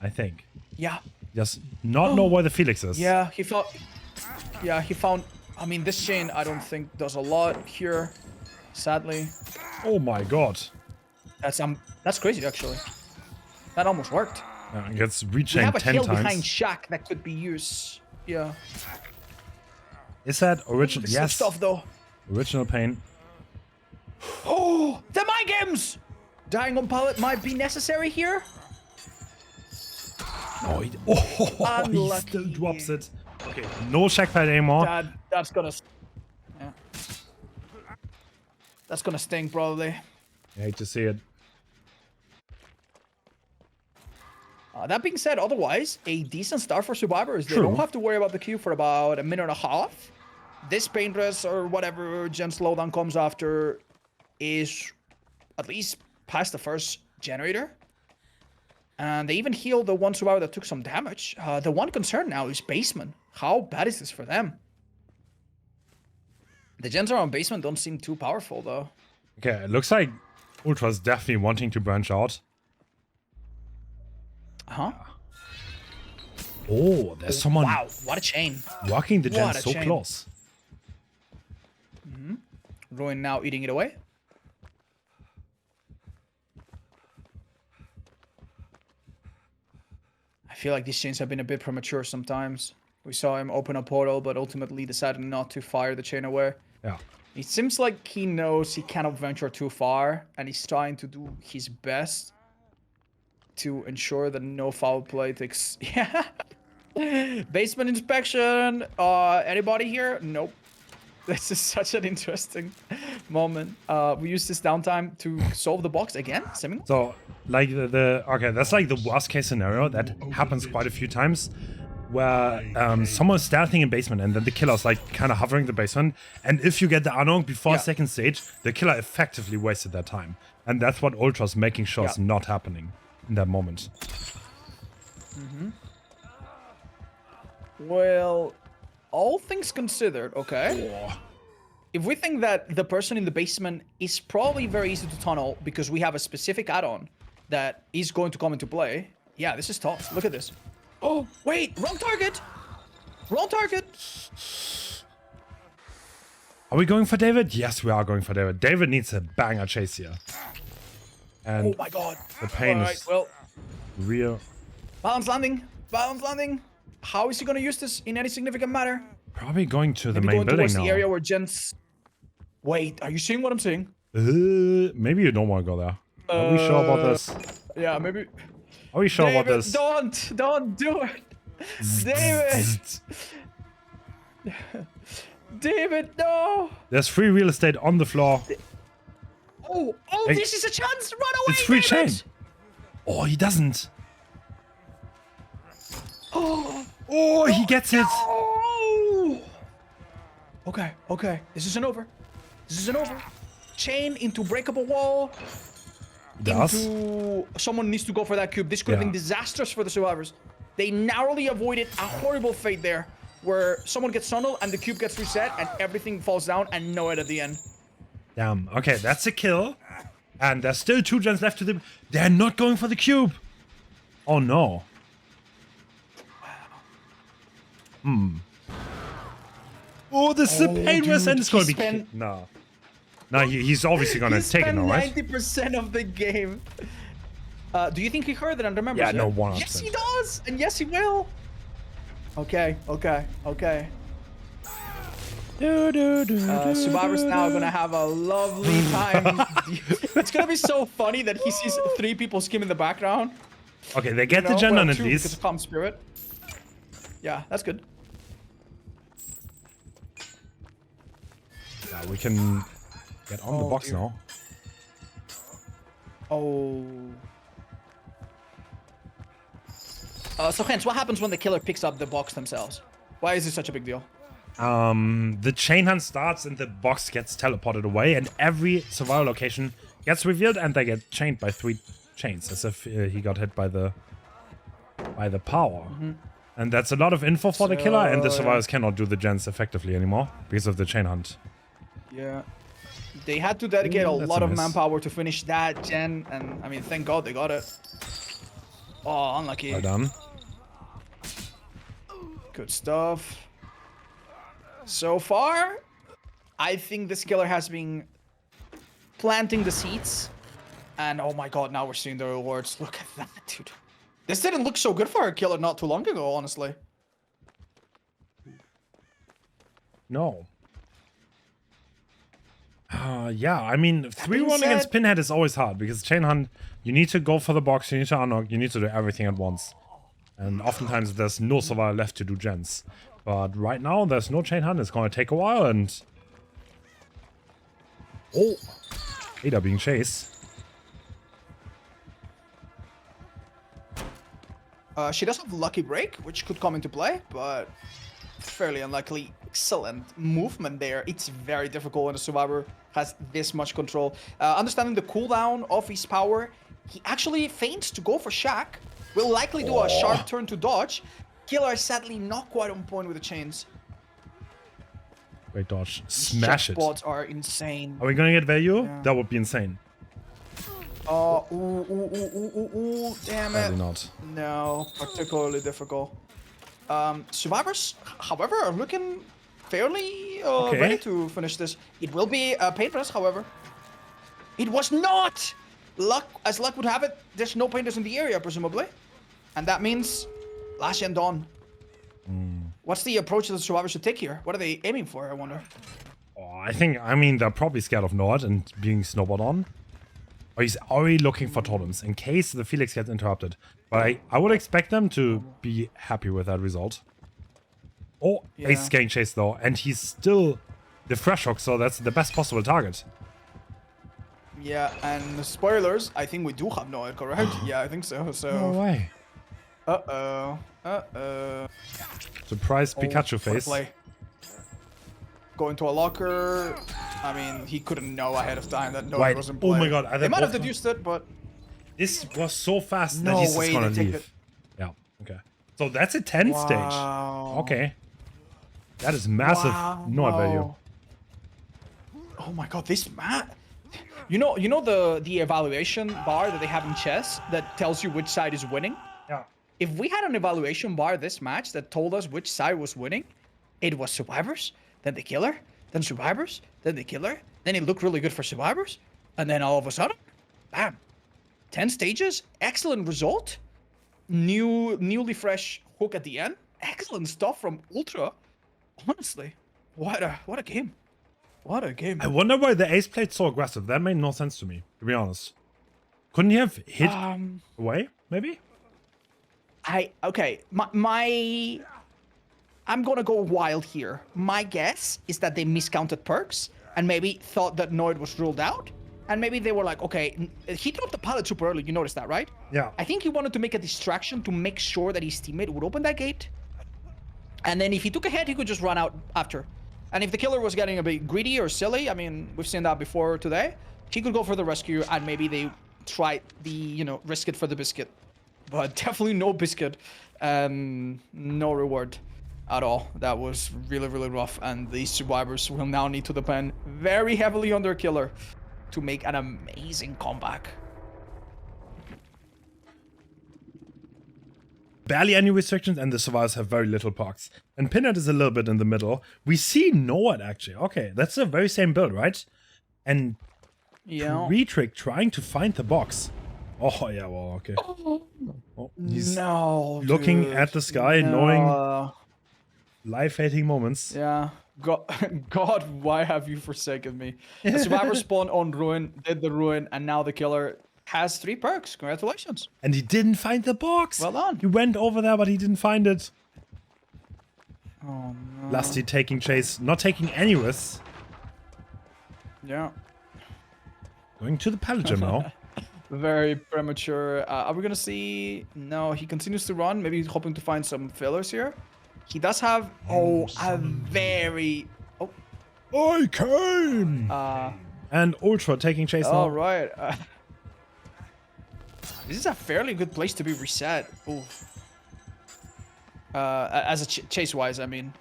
A: I think.
C: Yeah.
A: Just not know where the Felix is.
C: Yeah, he found. Yeah, he found. I mean, this chain I don't think does a lot here. Sadly,
A: Oh my god.
C: that's crazy actually. That almost worked.
A: It gets
C: We
A: rechained
C: have a
A: 10
C: hill
A: times.
C: behind Shaq that could be used. Yeah.
A: Is that original?
C: This is
A: Yes.
C: stuff though.
A: Original pain.
C: Oh, the mind games! Dying on pallet might be necessary here.
A: Oh, he still
C: Unlucky.
A: drops it. Okay, no check pad anymore.
C: That's gonna. Yeah. That's gonna sting probably.
A: I hate to see it.
C: That being said, otherwise, a decent start for survivors. They
A: True.
C: don't have to worry about the queue for about a minute and a half. This paintress or whatever gen slowdown comes after is at least past the first generator. And they even healed the one survivor that took some damage. The one concern now is basement. How bad is this for them? The gens around basement don't seem too powerful though.
A: Okay, it looks like Ultra's definitely wanting to branch out.
C: Huh?
A: Oh, there's someone
C: Wow, what a chain.
A: walking the gen
C: What a
A: so
C: chain.
A: close.
C: Ruin now eating it away. I feel like these chains have been a bit premature sometimes. We saw him open a portal, but ultimately decided not to fire the chain away.
A: Yeah.
C: It seems like he knows he cannot venture too far, and he's trying to do his best to ensure that no foul play takes... Yeah. Basement inspection. Anybody here? Nope. This is such an interesting moment. We use this downtime to solve the box again, seemingly.
A: So, like okay, that's like the worst case scenario that happens quite a few times, where someone's stealthing in basement and then the killer's like kind of hovering the basement, and if you get the unknown before second stage, the killer effectively wasted their time, and that's what Ultra's making sure is not happening in that moment.
C: Well, all things considered, okay. If we think that the person in the basement is probably very easy to tunnel because we have a specific add-on that is going to come into play, yeah, this is tough. Look at this. Oh, wait, wrong target. Wrong target.
A: Are we going for David? Yes, we are going for David. David needs a banger chase here. And
C: Oh my god.
A: the pain
C: All right,
A: is
C: well,
A: real.
C: balance landing. Balance landing. How is he going to use this in any significant matter?
A: Probably going to the
C: Maybe
A: main
C: going
A: building
C: towards
A: now.
C: the area where gents... Wait, are you seeing what I'm seeing?
A: Maybe you don't want to go there. Are we sure about this?
C: Yeah, maybe...
A: Are we sure about
C: David,
A: this?
C: don't do it! David! David, no!
A: There's free real estate on the floor.
C: Oh,
A: Hey.
C: this is a chance! Run away,
A: It's free
C: David!
A: chain. Oh, he doesn't. Oh, he gets it.
C: Oh! Okay, okay. This isn't over. This isn't over. Chain into breakable wall.
A: Does?
C: Into... Someone needs to go for that cube. This could have been disastrous for the survivors. They narrowly avoided a horrible fate there, where someone gets tunneled and the cube gets reset and everything falls down and no it at the end.
A: Damn. Okay, that's a kill. And there's still 2 gens left to them. They're not going for the cube. Oh, no. Oh, this is a painless and it's going to be... No. No, he's obviously going to take it now, right?
C: 90% of the game. Do you think he heard it and remembers
A: Yeah,
C: it?
A: no, 100%.
C: Yes, he does! And yes, he will! Okay, okay, okay. Survivor's now gonna have a lovely time. It's gonna be so funny that he sees 3 people skim in the background.
A: Okay, they get the gen on at
C: 2 because
A: least.
C: of calm spirit. Yeah, that's good.
A: Yeah, we can get on the box
C: dear.
A: now.
C: Oh. So hence, what happens when the killer picks up the box themselves? Why is it such a big deal?
A: The chain hunt starts and the box gets teleported away, and every survival location gets revealed, and they get chained by 3 chains, as if he got hit by the power. And that's a lot of info for the killer, and the survivors cannot do the gens effectively anymore because of the chain hunt.
C: Yeah. They had to dedicate a
A: that's
C: lot
A: a
C: of
A: miss.
C: manpower to finish that gen, and I mean, thank God they got it. Oh, unlucky.
A: Well done.
C: Good stuff. So far, I think this killer has been planting the seeds. And oh my god, now we're seeing the rewards. Look at that, dude. This didn't look so good for a killer not too long ago, honestly.
A: No. Yeah, I mean, 3-1
C: being
A: against
C: said-
A: Pinhead is always hard, because chain hunt, you need to go for the box, you need to unlock, you need to do everything at once. And oftentimes there's no survivor left to do gens. But right now, there's no chain hunt, it's gonna take a while, and... Oh! Ada being chased.
C: She does have Lucky Break, which could come into play, but fairly unlikely. Excellent movement there. It's very difficult when a survivor has this much control. Understanding the cooldown of his power, he actually feints to go for Shack. Will likely do a sharp turn to dodge. Killer sadly not quite on point with the chains.
A: Great dodge. Smash it.
C: Bots are insane.
A: Are we gonna get value?
C: Yeah.
A: That would be insane.
C: Oh, damn it.
A: Probably not.
C: No, particularly difficult. Survivors, however, are looking fairly ready to finish this. It will be a pain press, however. It was not! Luck, as luck would have it, there's no painters in the area, presumably. And that means Last gen Dawn. What's the approach that the survivors should take here? What are they aiming for, I wonder?
A: Oh, I mean, they're probably scared of Nord and being snowballed on. Or he's already looking for totems in case the Felix gets interrupted. But I would expect them to be happy with that result. Oh,
C: Yeah.
A: Ace is getting chased though, and he's still the fresh hook, so that's the best possible target.
C: Yeah, and spoilers, I think we do have Noid, correct? Yeah, I think so.
A: No
C: So,
A: way. Surprise Pikachu
C: what a
A: face.
C: play. Go into a locker. I mean, he couldn't know ahead of time that Noid
A: Right.
C: was in
A: Oh
C: play.
A: my god.
C: They might have deduced it, but
A: This was so fast
C: No
A: that he's
C: way
A: just gonna
C: they take
A: leave.
C: it.
A: Yeah, okay. So that's a 10 stage.
C: Wow.
A: Okay. That is massive Nord value.
C: Oh my god, this map. You know the evaluation bar that they have in chess that tells you which side is winning?
A: Yeah.
C: If we had an evaluation bar this match that told us which side was winning, it was survivors, then the killer, then survivors, then the killer, then it looked really good for survivors, and then all of a sudden, bam. 10 stages, excellent result. Newly fresh hook at the end. Excellent stuff from Ultra. Honestly, what a game. What a game.
A: I wonder why the ace played so aggressive. That made no sense to me, to be honest. Couldn't he have hit away, maybe?
C: Okay, I'm gonna go wild here. My guess is that they miscounted perks and maybe thought that Noid was ruled out. And maybe they were like, okay, he dropped the pallet super early. You noticed that, right?
A: Yeah.
C: I think he wanted to make a distraction to make sure that his teammate would open that gate. And then if he took a hit, he could just run out after. And if the killer was getting a bit greedy or silly, I mean, we've seen that before today, he could go for the rescue and maybe they try the, risk it for the biscuit. But definitely no biscuit and no reward at all. That was really, really rough. And these survivors will now need to depend very heavily on their killer to make an amazing comeback.
A: Barely any restrictions, and the survivors have very little pox. And Pinhead is a little bit in the middle. We see Noah actually. Okay, that's the very same build, right? And
C: Yeah.
A: Retrick trying to find the box. Oh, yeah, well, okay. Oh, he's looking
C: dude.
A: at the sky, knowing life-hating moments.
C: Yeah. God, why have you forsaken me? The survivor spawned on Ruin, did the Ruin, and now the killer has 3 perks. Congratulations.
A: And he didn't find the box.
C: Well done.
A: He went over there, but he didn't find it.
C: Oh, no.
A: Lusty taking chase, not taking any risks.
C: Yeah.
A: Going to the pallet gym now.
C: Very premature. Are we gonna see? No, he continues to run. Maybe he's hoping to find some fillers here. He does have a very
A: I came. And Ultra taking chase now.
C: all right. This is a fairly good place to be reset. Oof. As a chase wise, I mean,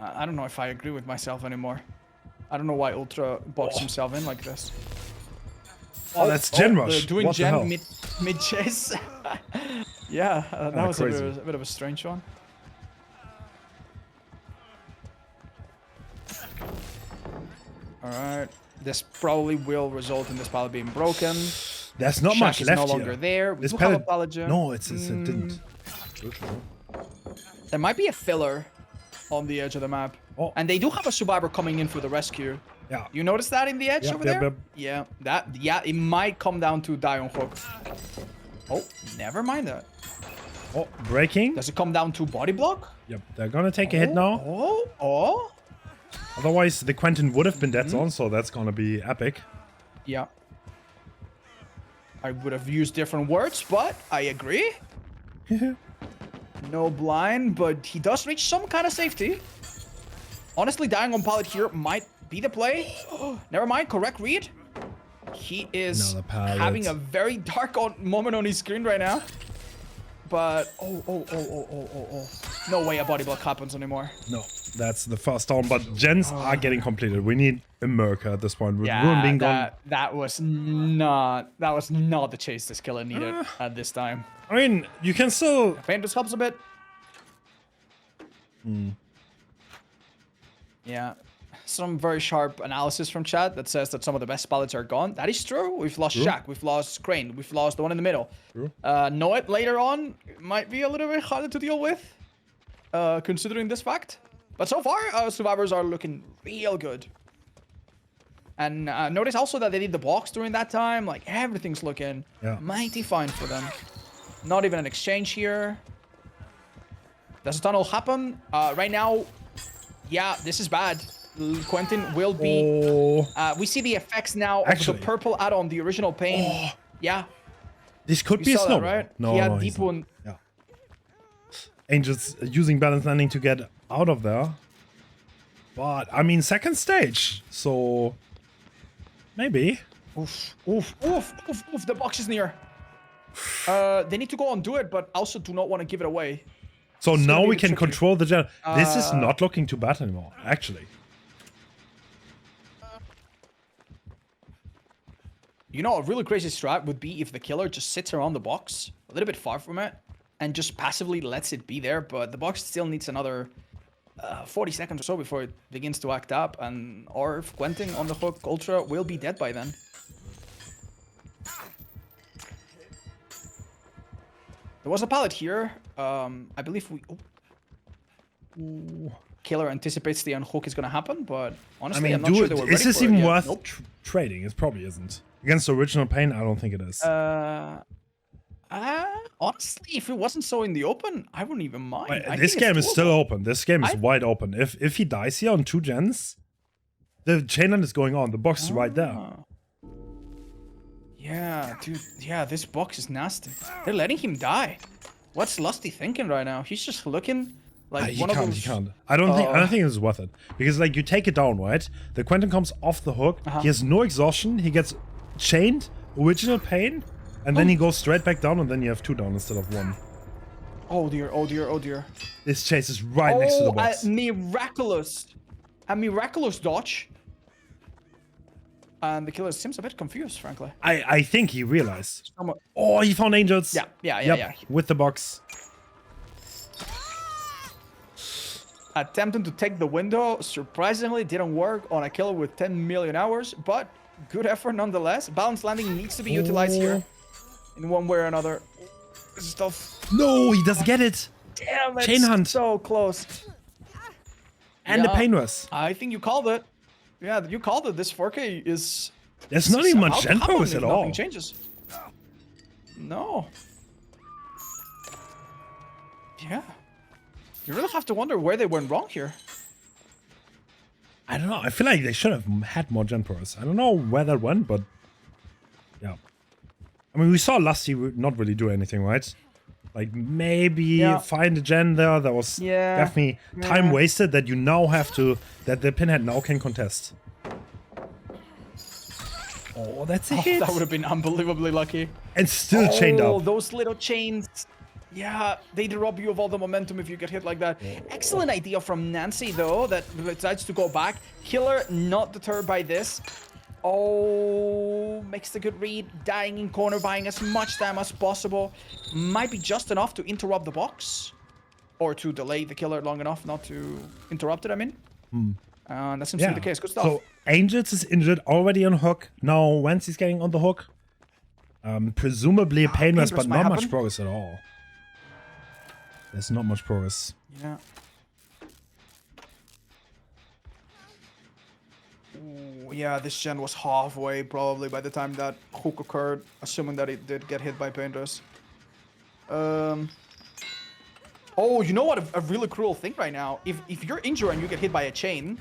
C: I don't know if I agree with myself anymore. I don't know why Ultra boxed himself in like this.
A: Oh, that's Gen Rush.
C: They're doing
A: What the hell?
C: Gen mid chase. Yeah, that was a bit of a strange one. All right, this probably will result in this pallet being broken.
A: There's not
C: Shack
A: much
C: is
A: left
C: no longer
A: here.
C: there. We
A: This
C: do have a
A: pallet-
C: pallet gem.
A: No, it didn't.
C: There might be a filler on the edge of the map.
A: Oh.
C: And they do have a survivor coming in for the rescue.
A: Yeah.
C: You notice that in the edge
A: Yep,
C: over
A: yep,
C: there?
A: yep.
C: Yeah, it might come down to die on hook. Oh, never mind that.
A: Oh, breaking.
C: Does it come down to body block?
A: Yep, they're gonna take a hit now.
C: Oh.
A: Otherwise, the Quentin would have been dead zone, so that's gonna be epic.
C: Yeah. I would have used different words, but I agree. No blind, but he does reach some kind of safety. Honestly, dying on pallet here might be the play. Never mind, correct read. He is
A: Another pallet.
C: having a very dark moment on his screen right now. But, no way a body block happens anymore.
A: No, that's the first down, but gens are getting completed. We need a Merker at this point. With Ruin being gone.
C: that was not the chase this killer needed at this time.
A: I mean, you can still...
C: Fantus helps a bit. Yeah. some very sharp analysis from chat that says that some of the best pallets are gone. That is true. We've lost Jack, we've lost Crane, we've lost the one in the middle. Know it later on might be a little bit harder to deal with, considering this fact. But so far, survivors are looking real good. And notice also that they did the blocks during that time. Like, everything's looking mighty fine for them. Not even an exchange here. Does a tunnel happen? Right now, yeah, this is bad. Quentin will be... we see the effects now of the purple add-on, the original pain. Yeah.
A: This could be a snowball.
C: Right?
A: No,
C: he had
A: no,
C: deep one.
A: Yeah. Angels using balance landing to get out of there. But, I mean, second stage. So, maybe.
C: Oof, oof, oof, oof, oof. The box is near. They need to go and do it, but also do not want to give it away.
A: So now we can control the gen. This is not looking too bad anymore, actually.
C: You know, a really crazy strat would be if the killer just sits around the box, a little bit far from it, and just passively lets it be there, but the box still needs another 40 seconds or so before it begins to act up, and Orv, Quentin on the hook, Ultra will be dead by then. There was a pallet here. I believe we... Killer anticipates the unhook is going to happen, but honestly, I'm not sure they were ready for it.
A: Is this even worth trading? It probably isn't. Against the original pain, I don't think it is.
C: Honestly, if it wasn't so in the open, I wouldn't even mind.
A: This game is still open. This game is wide open. If he dies here on 2 gens, the chainline is going on. The box is right there.
C: Yeah, dude. Yeah, this box is nasty. They're letting him die. What's Lusty thinking right now? He's just looking like one of those...
A: He can't. I don't think it's worth it. Because, like, you take it down, right? The Quentin comes off the hook. He has no exhaustion. He gets chained, original pain, and then he goes straight back down, and then you have 2 down instead of 1.
C: Oh dear, oh dear, oh dear.
A: This chase is right next to the box.
C: A miraculous dodge. And the killer seems a bit confused, frankly.
A: I think he realized. Oh, he found angels.
C: Yeah.
A: With the box.
C: Attempting to take the window, surprisingly didn't work on a killer with 10 million hours, but good effort nonetheless. Balance landing needs to be utilized here in one way or another. This is tough.
A: No, he doesn't get it.
C: Damn it.
A: Chain hunt.
C: So close.
A: And the pain was.
C: I think you called it. Yeah, you called it. This 4K is...
A: There's not even much gen progress at all.
C: Nothing changes. No. Yeah. You really have to wonder where they went wrong here.
A: I don't know. I feel like they should have had more gen progress. I don't know where that went, but... Yeah. I mean, we saw Lusty not really do anything, right? Like, maybe find a gen there. That was definitely time wasted that you now have to... That the Pinhead now can contest. Oh, that's a hit.
C: That would have been unbelievably lucky.
A: And still chained up.
C: Oh, those little chains. Yeah, they rob you of all the momentum if you get hit like that. Excellent idea from Nancy, though, that decides to go back. Killer not deterred by this. Oh, makes the good read. Dying in corner, buying as much time as possible. Might be just enough to interrupt the box. Or to delay the killer long enough not to interrupt it, I mean. That seems to be the case. Good stuff.
A: So, Angels is injured, already on hook. Now, Wentz is getting on the hook. Presumably painless, but not much progress at all. There's not much progress.
C: Yeah. Ooh, yeah, this gen was halfway probably by the time that hook occurred, assuming that it did get hit by painters. Oh, you know what? A really cruel thing right now. If you're injured and you get hit by a chain,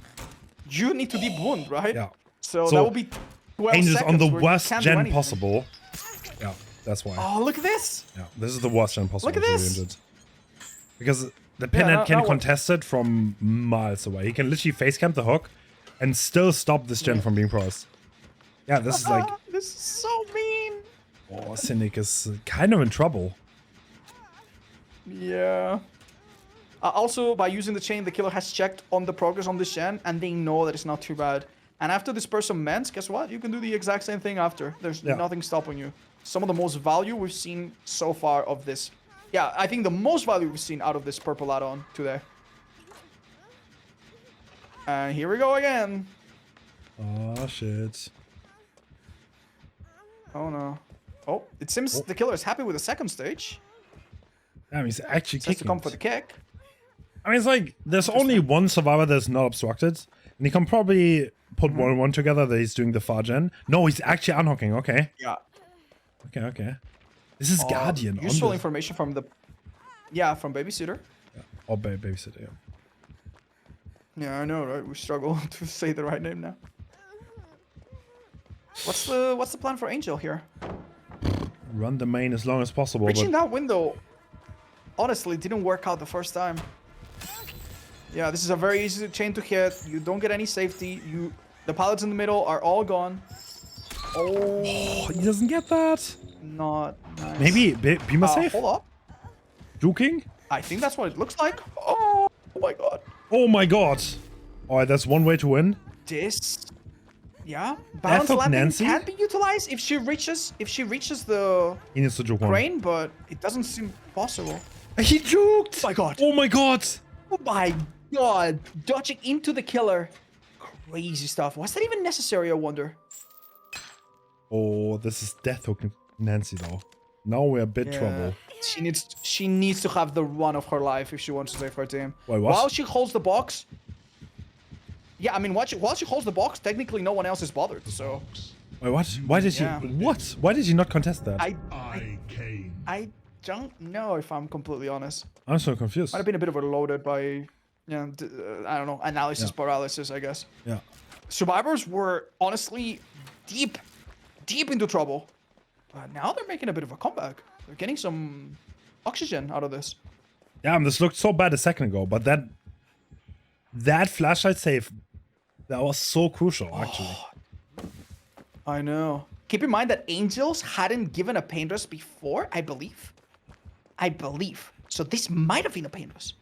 C: you need to deep wound, right?
A: Yeah.
C: So that will be 12
A: Angels
C: seconds
A: on the worst gen possible. Yeah, that's why.
C: Oh, look at this.
A: Yeah, this is the worst gen possible.
C: Look at this.
A: Because the Pinhead can contest it from miles away. He can literally face camp the hook and still stop this gen from being progressed. Yeah, this is like...
C: This is so mean.
A: Oh, Cynic is kind of in trouble.
C: Yeah. Also, by using the chain, the killer has checked on the progress on this gen, and they know that it's not too bad. And after this person mends, guess what? You can do the exact same thing after. There's nothing stopping you. Some of the most value we've seen so far of this. Yeah, I think the most value we've seen out of this purple add-on today. And here we go again.
A: Oh, shit.
C: Oh, no. Oh, it seems the killer is happy with the second stage.
A: Damn, he's actually
C: Says to
A: kicking
C: come
A: it.
C: for the kick.
A: I mean, it's like, there's only one survivor that's not obstructed. And he can probably put one and one together that he's doing the far gen. No, he's actually unhooking. Okay.
C: Yeah.
A: Okay. This is Guardian. on
C: Useful
A: the-
C: information from the... Yeah, from Babysitter.
A: Oh, babysitter, yeah.
C: Yeah, I know, right? We struggle to say the right name now. What's the plan for Angel here?
A: Run the main as long as possible.
C: Reaching
A: But
C: that window, honestly, didn't work out the first time. Yeah, this is a very easy chain to hit. You don't get any safety. The pallets in the middle are all gone. Oh,
A: he doesn't get that.
C: not nice.
A: Maybe Beamer safe?
C: Hold up.
A: Juking?
C: I think that's what it looks like. Oh my god.
A: Oh my god. Alright, that's one way to win.
C: This. Yeah. Balance
A: of
C: landing
A: Nancy?
C: can be utilized if she reaches the
A: He needs to juke one.
C: crane, but it doesn't seem possible.
A: He juked!
C: Oh my god.
A: Oh my god!
C: Oh my god. Dodging into the killer. Crazy stuff. Was that even necessary, I wonder?
A: Oh, this is death hook Nancy though. Now we're a bit trouble.
C: She needs to have the run of her life if she wants to save her team.
A: Wait, what?
C: While she holds the box. Yeah, I mean, while she holds the box, technically no one else is bothered. So
A: Wait, what? Why did
C: Yeah.
A: he? What? Why did he not contest that?
C: I don't know if I'm completely honest.
A: I'm so confused.
C: Might have been a bit overloaded by, I don't know, analysis paralysis, I guess.
A: Yeah.
C: Survivors were honestly deep into trouble. But now they're making a bit of a comeback. They're getting some oxygen out of this.
A: Damn, this looked so bad a second ago, but that flashlight save, that was so crucial, actually.
C: I know. Keep in mind that Angels hadn't given a pain rest before, I believe. So this might have been a pain rest.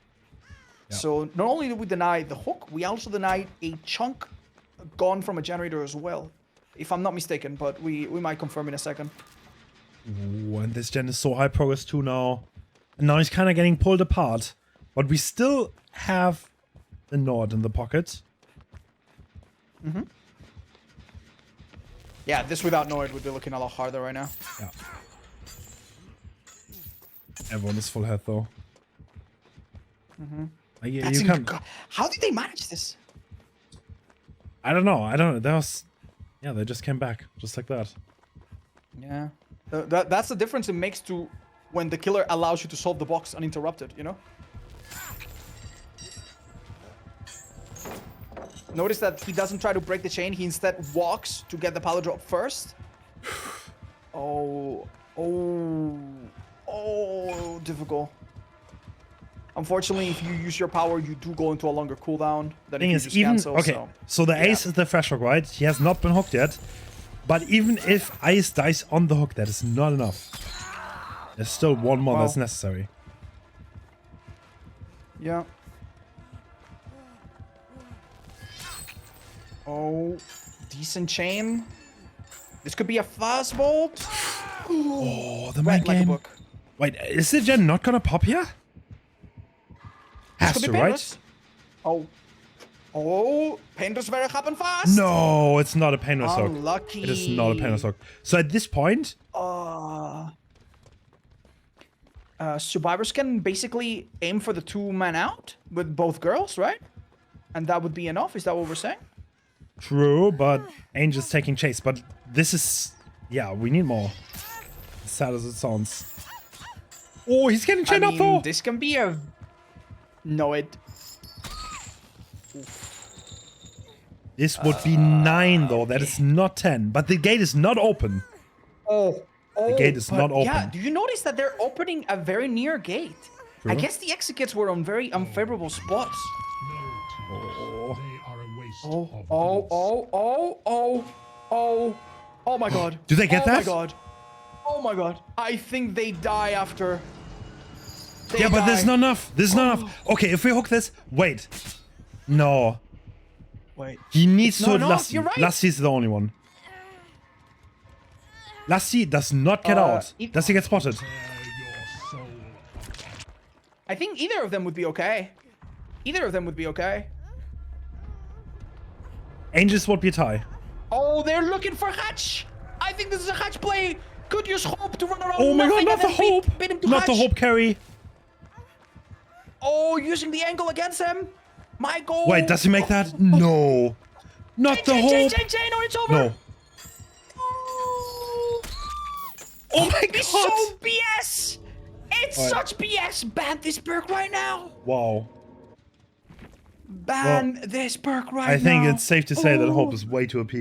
A: Yeah.
C: So not only did we deny the hook, we also denied a chunk gone from a generator as well. If I'm not mistaken, but we might confirm in a second.
A: Ooh, and this gen is so high progress too now. And now he's kind of getting pulled apart. But we still have the Nord in the pocket.
C: Yeah, this without Noid would be looking a lot harder right now.
A: Yeah. Everyone is full health though. You can.
C: How did they manage this?
A: I don't know. That was. Yeah, they just came back just like that.
C: Yeah. That's the difference it makes to when the killer allows you to solve the box uninterrupted, you know? Notice that he doesn't try to break the chain. He instead walks to get the pallet drop first. Oh, difficult. Unfortunately, if you use your power, you do go into a longer cooldown than if you just cancel.
A: Okay, so the ace is the fresh hook, right? He has not been hooked yet. But even if ice dies on the hook, that is not enough. There's still one more that's necessary.
C: Yeah. Oh, decent chain. This could be a fast bolt.
A: Oh, the
C: Red
A: mind
C: like a
A: game.
C: book.
A: Wait, is the gen not gonna pop here? Has
C: Could be
A: to, right?
C: painless. Oh, painters very happen fast.
A: No, it's not a painless hook.
C: Unlucky.
A: It is not a painless hook. So at this point,
C: survivors can basically aim for the 2-man out with both girls, right? And that would be enough. Is that what we're saying?
A: true, but Angel's taking chase. But this is, yeah, we need more. As sad as it sounds. Oh, he's getting chained up though.
C: This can be a... No, it...
A: This would be 9 though. That is not 10. But the gate is not open. The gate is not open.
C: Yeah, do you notice that they're opening a very near gate?
A: True.
C: I guess the exit gates were on very unfavorable spots. Oh my god.
A: Do they get that?
C: Oh my god. Oh my god. I think they die after.
A: Yeah, but there's not enough. There's not enough. Okay, if we hook this, wait. No.
C: Wait.
A: He needs
C: It's
A: to
C: not
A: hit
C: enough,
A: Lassie.
C: you're right.
A: Lassie's the only one. Lassie does not get out. Does he get spotted?
C: I think either of them would be okay. Either of them would be okay.
A: Angels would be a tie.
C: Oh, they're looking for Hatch. I think this is a Hatch play. Could use Hope to run around.
A: Oh my god,
C: nothing
A: not
C: and
A: the
C: then
A: Hope!
C: beat him to
A: Not the
C: Hatch.
A: Hope carry.
C: Oh, using the angle against him. My goal.
A: Wait, does he make that? No. Not the Hope.
C: No, it's over.
A: No. Oh my god.
C: It's so BS. It's
A: Alright.
C: such BS. Ban this perk right now.
A: Wow.
C: Ban this perk right now.
A: I think it's safe to say that Hope is way too OP.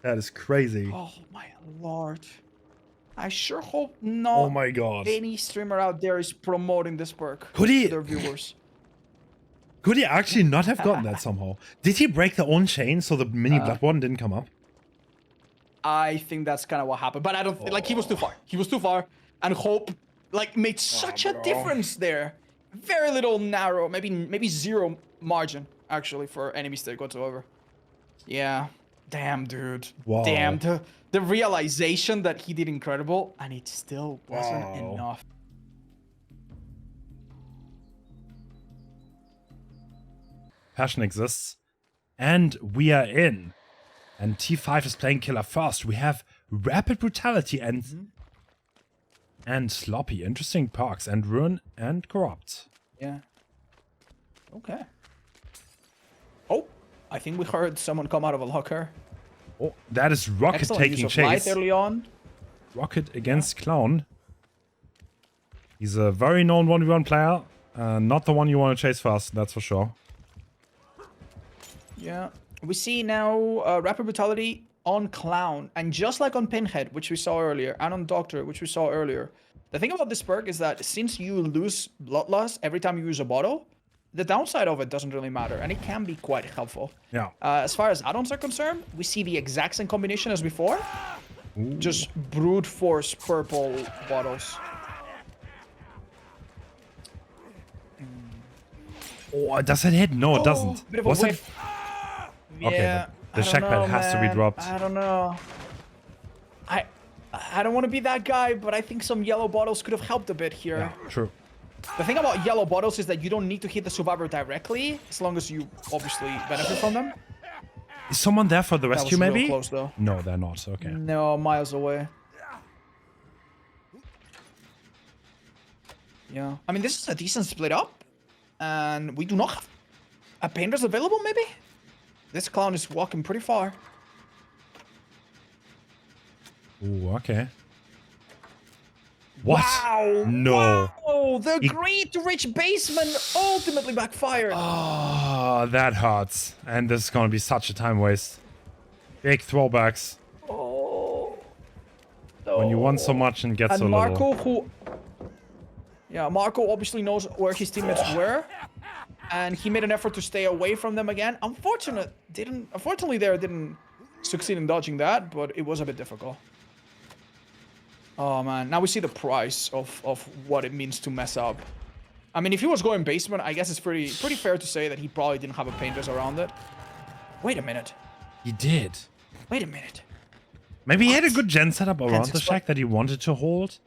A: That is crazy.
C: Oh my lord. I sure hope not
A: Oh my god.
C: any streamer out there is promoting this perk
A: Could he-
C: to their viewers.
A: Could he actually not have gotten that somehow? Did he break the own chain so the mini blood one didn't come up?
C: I think that's kind of what happened, but I don't like he was too far. He was too far, and Hope like made such a difference there. Very little narrow, maybe zero margin actually for any mistake whatsoever. Yeah, damn, dude.
A: Wow.
C: Damn, the realization that he did incredible, and it still wasn't
A: Wow.
C: enough.
A: Passion exists. And we are in. And T5 is playing killer first. We have Rapid Brutality and Sloppy. Interesting perks. And Ruin and Corrupt.
C: Yeah. Okay. Oh, I think we heard someone come out of a locker.
A: Oh, that is Rocket
C: Excellent
A: taking
C: use of Blight
A: chase.
C: early on.
A: Rocket against Clown. He's a very known 1v1 player. Not the one you want to chase first, that's for sure.
C: Yeah. We see now Rapid Brutality on Clown. And just like on Pinhead, which we saw earlier, and on Doctor, which we saw earlier, the thing about this perk is that since you lose Bloodlust every time you use a bottle, the downside of it doesn't really matter, and it can be quite helpful.
A: Yeah.
C: As far as add-ons are concerned, we see the exact same combination as before.
A: Ooh.
C: Just brute force purple bottles.
A: Oh, does it hit? No, it doesn't.
C: Bit of a
A: Was it?
C: whiff.
A: Okay,
C: Yeah,
A: the
C: I don't
A: shack
C: know,
A: pad has to be
C: man.
A: dropped.
C: I don't know. I don't want to be that guy, but I think some yellow bottles could have helped a bit here.
A: Yeah, true.
C: The thing about yellow bottles is that you don't need to hit the survivor directly, as long as you obviously benefit from them.
A: Is someone there for the
C: That
A: rescue,
C: was real
A: maybe?
C: close, though.
A: No, they're not. Okay.
C: No, miles away. Yeah. I mean, this is a decent split up. And we do not have a painters available, maybe? This clown is walking pretty far.
A: Ooh, okay. What?
C: Wow!
A: No.
C: Wow! The greed to reach basement ultimately backfired.
A: Oh, that hurts. And this is gonna be such a time waste. Big throwbacks.
C: Oh.
A: When you want so much and get
C: And
A: so
C: Marco,
A: little.
C: Marco obviously knows where his teammates were, and he made an effort to stay away from them again. Unfortunately, there didn't succeed in dodging that, but it was a bit difficult. Oh man, now we see the price of what it means to mess up. I mean, if he was going basement, I guess it's pretty fair to say that he probably didn't have a painters around it. Wait a minute.
A: He did.
C: Wait a minute.
A: Maybe he had a good gen setup around the
C: explain-
A: shack that he wanted to hold.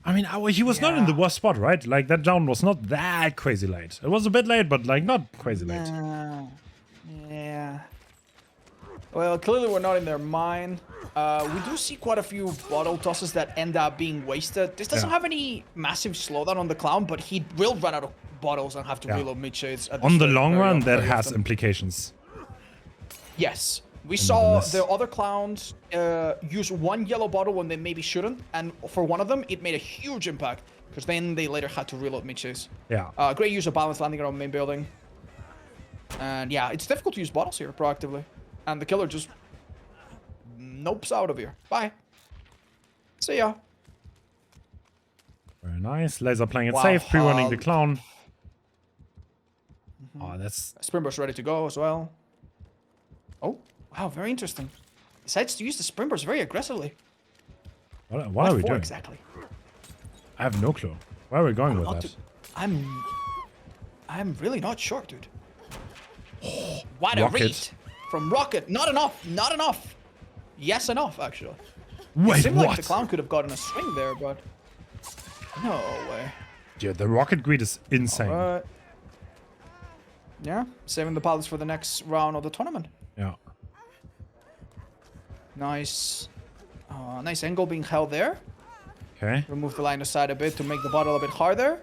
A: I mean, he was not in the worst spot, right? Like, that down was not that crazy late. It was a bit late, but, like, not crazy late.
C: Yeah. Well, clearly we're not in their mind. We do see quite a few bottle tosses that end up being wasted. This doesn't have any massive slowdown on the clown, but he will run out of bottles and have to reload mid-shades.
A: On the long run, that has implications.
C: Yes. We saw
A: this.
C: the other clowns use one yellow bottle when they maybe shouldn't, and for one of them, it made a huge impact, because then they later had to reload mid-chase.
A: Yeah.
C: Great use of balance landing around main building. And yeah, it's difficult to use bottles here proactively. And the killer just nopes out of here. Bye. See ya.
A: Very nice. Laser playing it
C: Wow,
A: safe, pre-running the clown. Oh, that's...
C: Springburst ready to go as well. Oh, wow, very interesting. Decides to use the Springburst very aggressively.
A: What are we
C: for
A: doing?
C: exactly?
A: I have no clue. Where are we going with that?
C: I'm really not sure, dude. What a
A: Rocket.
C: read from Rocket. Not enough. Not enough. Yes, enough, actually.
A: Wait,
C: It seemed
A: what?
C: like the clown could have gotten a swing there, but no way.
A: Dude, the rocket greed is insane.
C: Yeah, saving the pilots for the next round of the tournament.
A: Yeah.
C: Nice. Nice angle being held there.
A: Okay.
C: Remove the line of sight a bit to make the bottle a bit harder.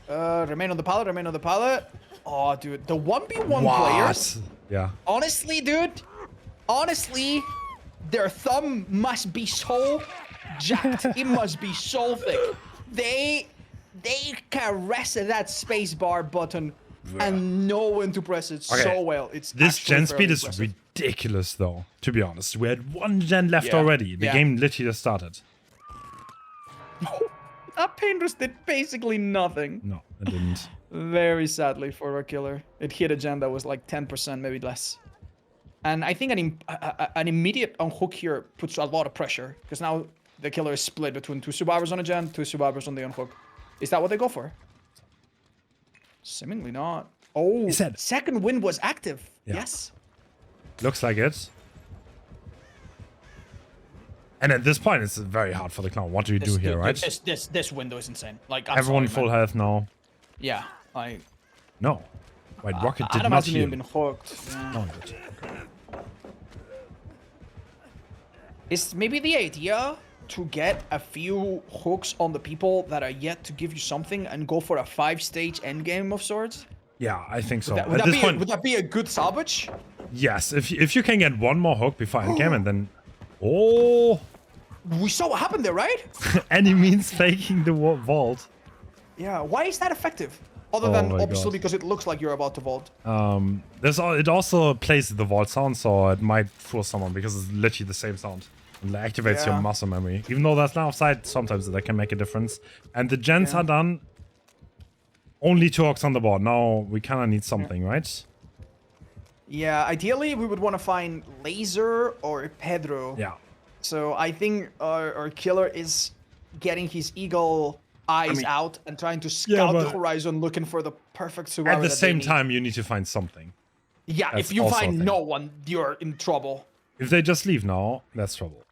C: Remain on the pallet, remain on the pallet. Oh, dude. The 1v1 players.
A: Yeah.
C: Honestly, dude. Honestly, their thumb must be so jacked. It must be so thick. They can rest that space bar button and know when to press it so well. It's
A: this
C: actually
A: gen
C: fairly
A: speed is
C: impressive.
A: ridiculous, though. To be honest, we had 1 gen left
C: Yeah.
A: already. The
C: Yeah.
A: game literally just started.
C: That Painter's did basically nothing.
A: No, it didn't.
C: Very sadly for our killer. It hit a gen that was like 10%, maybe less. And I think an immediate unhook here puts a lot of pressure. Because now the killer is split between 2 survivors on a gen, 2 survivors on the unhook. Is that what they go for? Seemingly not. Oh, second wind was active.
A: Yeah.
C: Yes.
A: Looks like it. And at this point, it's very hard for the clown. What do you do here, right?
C: This window is insane. Like, I'm
A: Everyone
C: sorry,
A: full
C: man.
A: health now.
C: Yeah, like...
A: No. Wait, Rocket
C: I'd
A: did not
C: imagine
A: heal.
C: you've been hooked. Yeah.
A: No, he did.
C: Is maybe the idea to get a few hooks on the people that are yet to give you something and go for a 5-stage endgame of sorts?
A: Yeah, I think so.
C: Would
A: At this point,
C: would that be a good salvage?
A: yes. If you can get one more hook before endgame and then... Oh!
C: We saw what happened there, right?
A: Any means faking the vault.
C: Yeah, why is that effective? Other
A: Oh
C: than
A: my
C: obviously
A: God.
C: because it looks like you're about to vault.
A: It also plays the vault sound, so it might fool someone because it's literally the same sound. And it activates your
C: Yeah.
A: muscle memory. Even though that's now offside, sometimes that can make a difference. And the gens are done. Only 2 hooks on the board. Now we kind of need something, right?
C: Yeah, ideally we would want to find Laser or Pedro.
A: Yeah.
C: So I think our killer is getting his eagle eyes out and trying to scout the
A: but-
C: horizon, looking for the perfect survivor.
A: At the
C: that they
A: same
C: need.
A: time, you need to find something.
C: Yeah,
A: That's
C: if you
A: also a
C: find
A: thing.
C: no one, you're in trouble.
A: If they just leave now, that's trouble.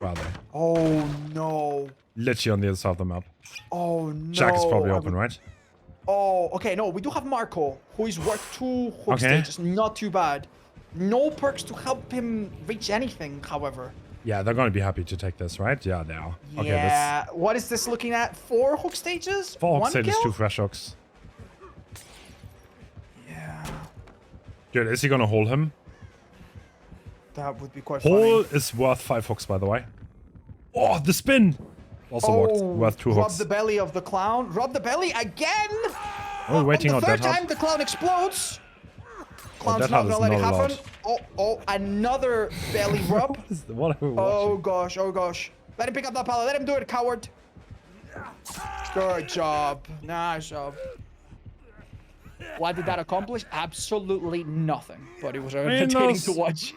A: Rather.
C: Oh no.
A: Literally on the other side of the map.
C: Oh no.
A: Jack is probably open, right?
C: Oh, okay. No, we do have Marco, who is worth 2 hook
A: Okay.
C: stages. Not too bad. No perks to help him reach anything, however.
A: Yeah, they're going to be happy to take this, right? Yeah, they are. Okay,
C: Yeah. What is this looking at? 4 hook stages?
A: 4 hook
C: 1
A: stages,
C: kill?
A: 2 fresh hooks.
C: Yeah.
A: Dude, is he going to hold him?
C: That would be quite
A: Hole
C: funny.
A: is worth 5 hooks, by the way. Oh, the spin! Also worth 2
C: rub
A: hooks.
C: the belly of the clown. Rub the belly again!
A: Oh, waiting
C: On
A: out
C: the
A: that
C: third time,
A: hard.
C: the clown explodes. Clown's
A: that
C: not
A: hard
C: gonna
A: is
C: let it
A: not
C: happen. Oh, another belly rub.
A: What are we
C: Oh
A: watching?
C: gosh, oh gosh. Let him pick up that pallet. Let him do it, coward. Good job. Nice job. What did that accomplish? Absolutely nothing. But it was entertaining to watch.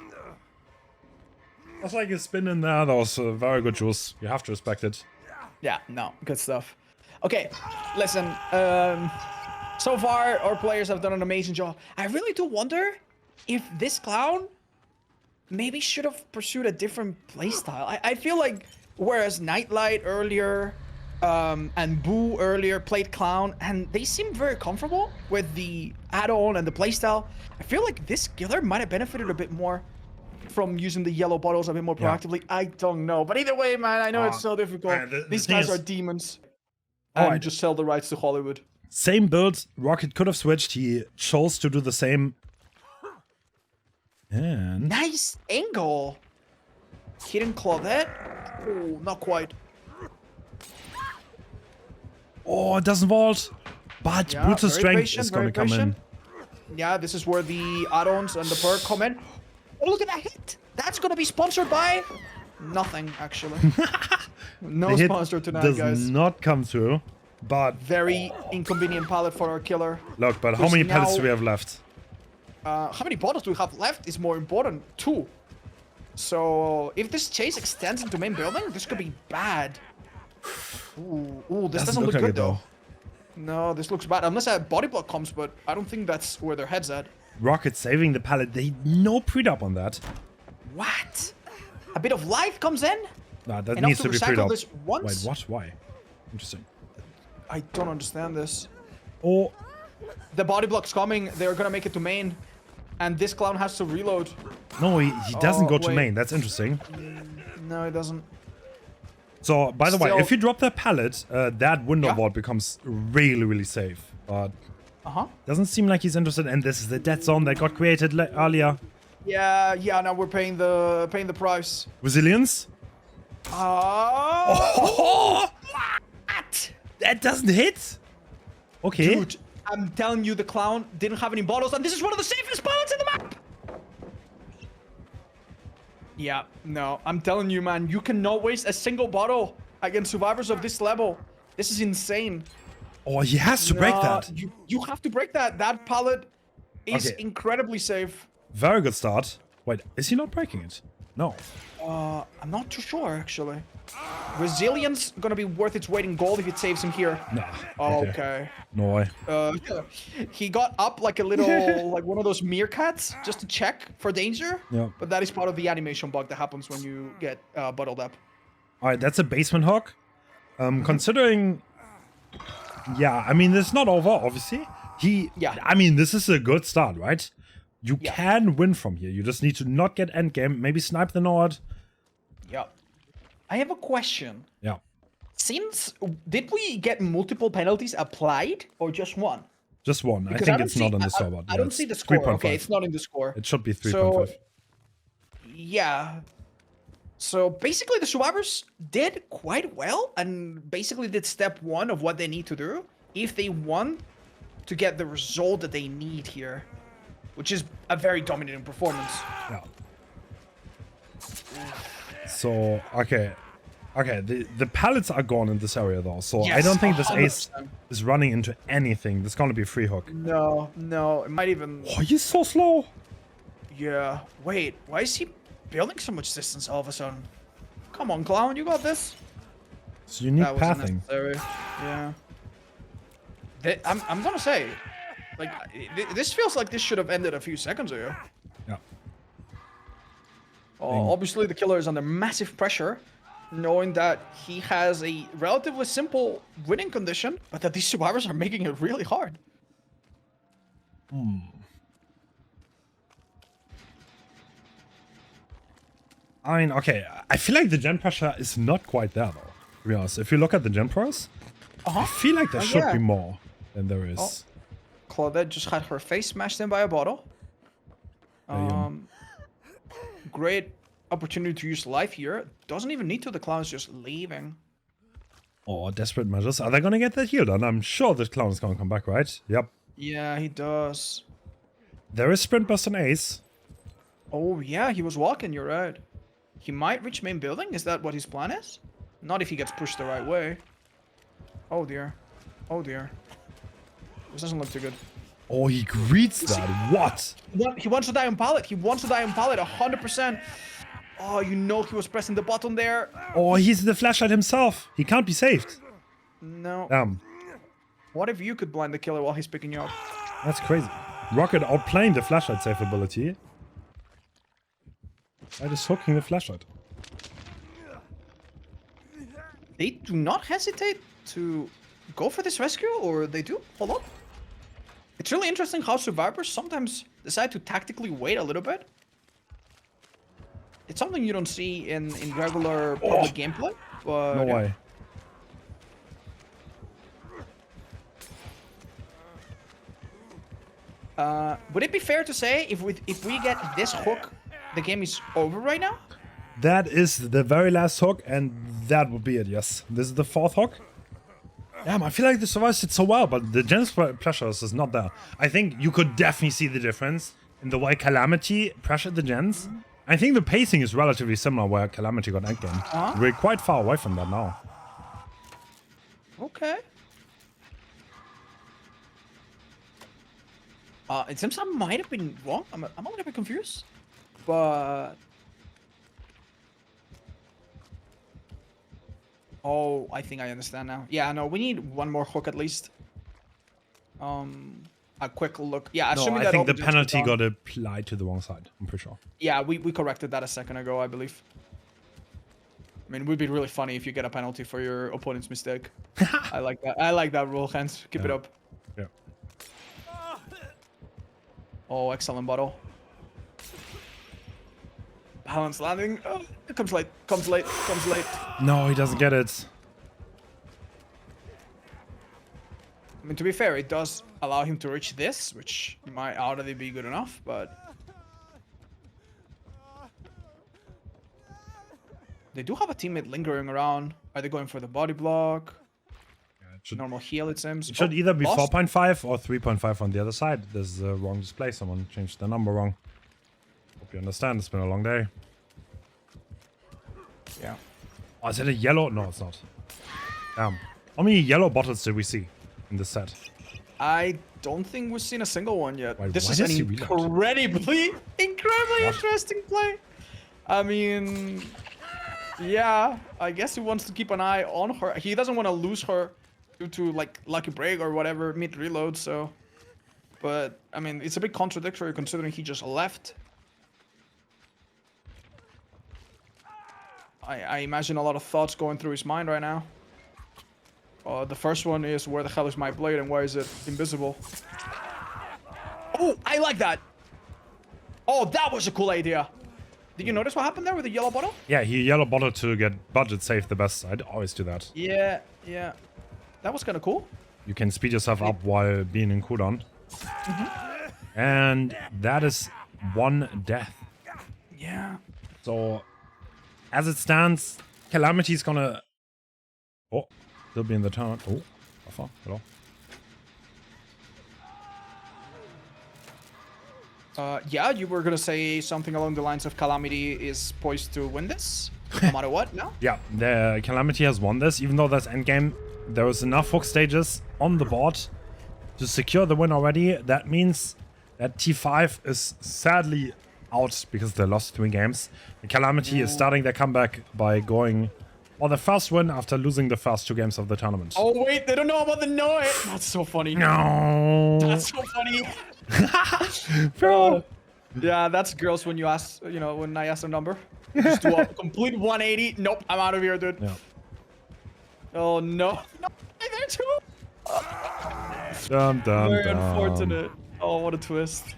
A: That's like a spin in there. That was a very good juice. You have to respect it.
C: Yeah, no, good stuff. Okay, listen. So far, our players have done an amazing job. I really do wonder if this clown maybe should have pursued a different playstyle. I feel like whereas Nightlight earlier and Boo earlier played clown, and they seemed very comfortable with the add-on and the playstyle. I feel like this killer might have benefited a bit more from using the yellow bottles a bit more
A: Yeah.
C: proactively. I don't know. But either way, man, I know it's so difficult.
A: man, the
C: These
A: thing
C: guys
A: is-
C: are demons.
A: Oh,
C: And
A: I-
C: just sell the rights to Hollywood.
A: Same build. Rocket could have switched. He chose to do the same. And
C: Nice angle. Hidden Claudette. Oh, not quite.
A: oh, it doesn't vault. But
C: Yeah,
A: Brutal
C: very
A: Strength
C: patient,
A: is going
C: very
A: to come in.
C: patient. Yeah, this is where the add-ons and the perk come in. Oh, look at that hit. That's going to be sponsored by nothing, actually. No
A: The hit
C: sponsor tonight,
A: does
C: guys.
A: not come through. But
C: Very inconvenient pallet for our killer.
A: look, but how
C: Who's
A: many pellets
C: now-
A: do we have left?
C: How many bottles do we have left is more important. 2. So if this chase extends into main building, this could be bad. Ooh, this doesn't look
A: like
C: good
A: it,
C: though. No, this looks bad. Unless a body block comes, but I don't think that's where their head's at.
A: Rocket saving the pallet. They no pre-up on that.
C: What? A bit of life comes in?
A: Nah, that
C: Enough
A: needs
C: to
A: to be
C: recycle
A: pre-up.
C: this once?
A: Wait, what? Why? Interesting.
C: I don't understand this.
A: Oh,
C: The body block's coming. They're gonna make it to main. And this clown has to reload.
A: No, he doesn't go to
C: wait.
A: main. That's interesting.
C: No, it doesn't.
A: So, by the way,
C: Still-
A: if you drop that pallet, that window
C: Yeah.
A: vault becomes really, really safe. But
C: Uh-huh.
A: doesn't seem like he's interested. And this is the dead zone that got created earlier.
C: Yeah, now we're paying the price.
A: Resilience?
C: Oh!
A: What? That doesn't hit? Okay.
C: Dude, I'm telling you, the clown didn't have any bottles, and this is one of the safest pallets in the map! Yeah, no, I'm telling you, man, you cannot waste a single bottle against survivors of this level. This is insane.
A: Oh, he has to break that.
C: You have to break that. That pallet is
A: Okay.
C: incredibly safe.
A: Very good start. Wait, is he not breaking it? No.
C: I'm not too sure, actually. Resilience gonna be worth its weight in gold if it saves him here.
A: Nah.
C: Okay.
A: No way.
C: He got up like a little, like one of those meerkats, just to check for danger.
A: Yeah.
C: But that is part of the animation bug that happens when you get bottled up.
A: Alright, that's a basement hog. Considering... Yeah, I mean, this is not over, obviously.
C: Yeah.
A: I mean, this is a good start, right? You
C: Yeah.
A: can win from here. You just need to not get endgame. Maybe snipe the Nord.
C: Yeah. I have a question.
A: Yeah.
C: Did we get multiple penalties applied or just one?
A: Just one.
C: Because
A: I think
C: don't
A: it's
C: see-
A: not on the
C: I-
A: server.
C: I don't
A: It's
C: see the score.
A: 3.5.
C: Okay, it's not in the score.
A: It should be 3.5.
C: Yeah. So basically the survivors did quite well and basically did step one of what they need to do if they want to get the result that they need here, which is a very dominating performance.
A: Yeah. So, okay. Okay, the pallets are gone in this area though, so I
C: Yes,
A: don't think this ace
C: 100%.
A: is running into anything. There's gonna be a free hook.
C: No, it might even...
A: Oh, he's so slow.
C: Yeah, wait, why is he building so much distance all of a sudden? Come on, clown, you got this.
A: It's unique
C: That wasn't
A: pathing.
C: necessary. Yeah. I'm gonna say, like, this feels like this should have ended a few seconds ago.
A: Yeah.
C: Obviously, the killer is under massive pressure, knowing that he has a relatively simple winning condition, but that these survivors are making it really hard.
A: I mean, okay, I feel like the gen pressure is not quite there though, to be honest. If you look at the gen price, I feel like there should
C: yeah.
A: be more than there is.
C: Oh. Claudette just had her face smashed in by a bottle. Great opportunity to use life here. Doesn't even need to. The clown's just leaving.
A: Oh, desperate measures. Are they gonna get that heal done? I'm sure the clown is gonna come back, right? Yep.
C: Yeah, he does.
A: There is sprint burst on ace.
C: Oh, yeah, he was walking. You're right. He might reach main building. Is that what his plan is? Not if he gets pushed the right way. Oh, dear. Oh, dear. This doesn't look too good.
A: Oh, he greets that. What?
C: He wants to die on pallet. He wants to die on pallet 100%. Oh, you know he was pressing the button there.
A: Oh, he's the flashlight himself. He can't be saved.
C: No.
A: Damn.
C: What if you could blind the killer while he's picking you up?
A: That's crazy. Rocket outplaying the flashlight safe ability. By just hooking the flashlight.
C: They do not hesitate to go for this rescue, or they do? Hold on. It's really interesting how survivors sometimes decide to tactically wait a little bit. It's something you don't see in regular public gameplay, but...
A: No
C: yeah.
A: way.
C: Would it be fair to say if we get this hook, the game is over right now?
A: That is the very last hook, and that would be it, yes. This is the fourth hook. Damn, I feel like the survivors did so well, but the gen's pressures is not there. I think you could definitely see the difference in the way Calamity pressured the gens. I think the pacing is relatively similar where Calamity got endgame. We're quite far away from that now.
C: Okay. It seems I might have been wrong. I'm a little bit confused. But... Oh, I think I understand now. Yeah, no, we need one more hook at least. A quick look. Yeah,
A: No,
C: assuming
A: I
C: that
A: think the
C: Overgen's
A: penalty
C: gone.
A: got applied to the wrong side, I'm pretty sure.
C: Yeah, we corrected that a second ago, I believe. I mean, it would be really funny if you get a penalty for your opponent's mistake. I like that. I like that rule, Hans. Keep it up.
A: Yeah.
C: Oh, excellent bottle. Balance landing. Oh, it comes late. Comes late. Comes late.
A: No, he doesn't get it.
C: I mean, to be fair, it does allow him to reach this, which might already be good enough, but... They do have a teammate lingering around. Are they going for the body block? Normal heal, it seems.
A: It should either be
C: lost.
A: 4.5 or 3.5 on the other side. This is the wrong display. Someone changed the number wrong. Hope you understand. It's been a long day.
C: Yeah.
A: Oh, is it a yellow? No, it's not. Damn. How many yellow bottles did we see in this set?
C: I don't think we've seen a single one yet.
A: Wait,
C: This
A: why
C: is
A: does
C: an
A: he reload?
C: incredibly interesting play. I mean, yeah, I guess he wants to keep an eye on her. He doesn't want to lose her due to like lucky break or whatever mid reload. So, but I mean, it's a bit contradictory considering he just left. I imagine a lot of thoughts going through his mind right now. The first one is, where the hell is my blade and why is it invisible? Oh, I like that. Oh, that was a cool idea. Did you notice what happened there with the yellow bottle?
A: Yeah, he yellow bottle to get budget save the best. I'd always do that.
C: Yeah. That was kind of cool.
A: You can speed yourself up while being in cooldown. And that is one death.
C: Yeah.
A: So, as it stands, Calamity's gonna... Oh, still be in the town. Oh, Alpha, hello.
C: Yeah, you were gonna say something along the lines of Calamity is poised to win this, no matter what, no?
A: Yeah, the Calamity has won this, even though that's endgame. There is enough hook stages on the board to secure the win already. That means that T5 is sadly out because they lost 3 games. The Calamity is starting their comeback by going for the first win after losing the first 2 games of the tournament.
C: Oh wait, they don't know about the noise. That's so funny.
A: No.
C: That's so funny.
A: Bro.
C: Yeah, that's girls when you ask, you know, when I ask a number. Just do a complete 180. Nope, I'm out of here, dude.
A: Yeah.
C: Oh no. No, I'm there too.
A: Dum, dum,
C: Very
A: dum.
C: unfortunate. Oh, what a twist.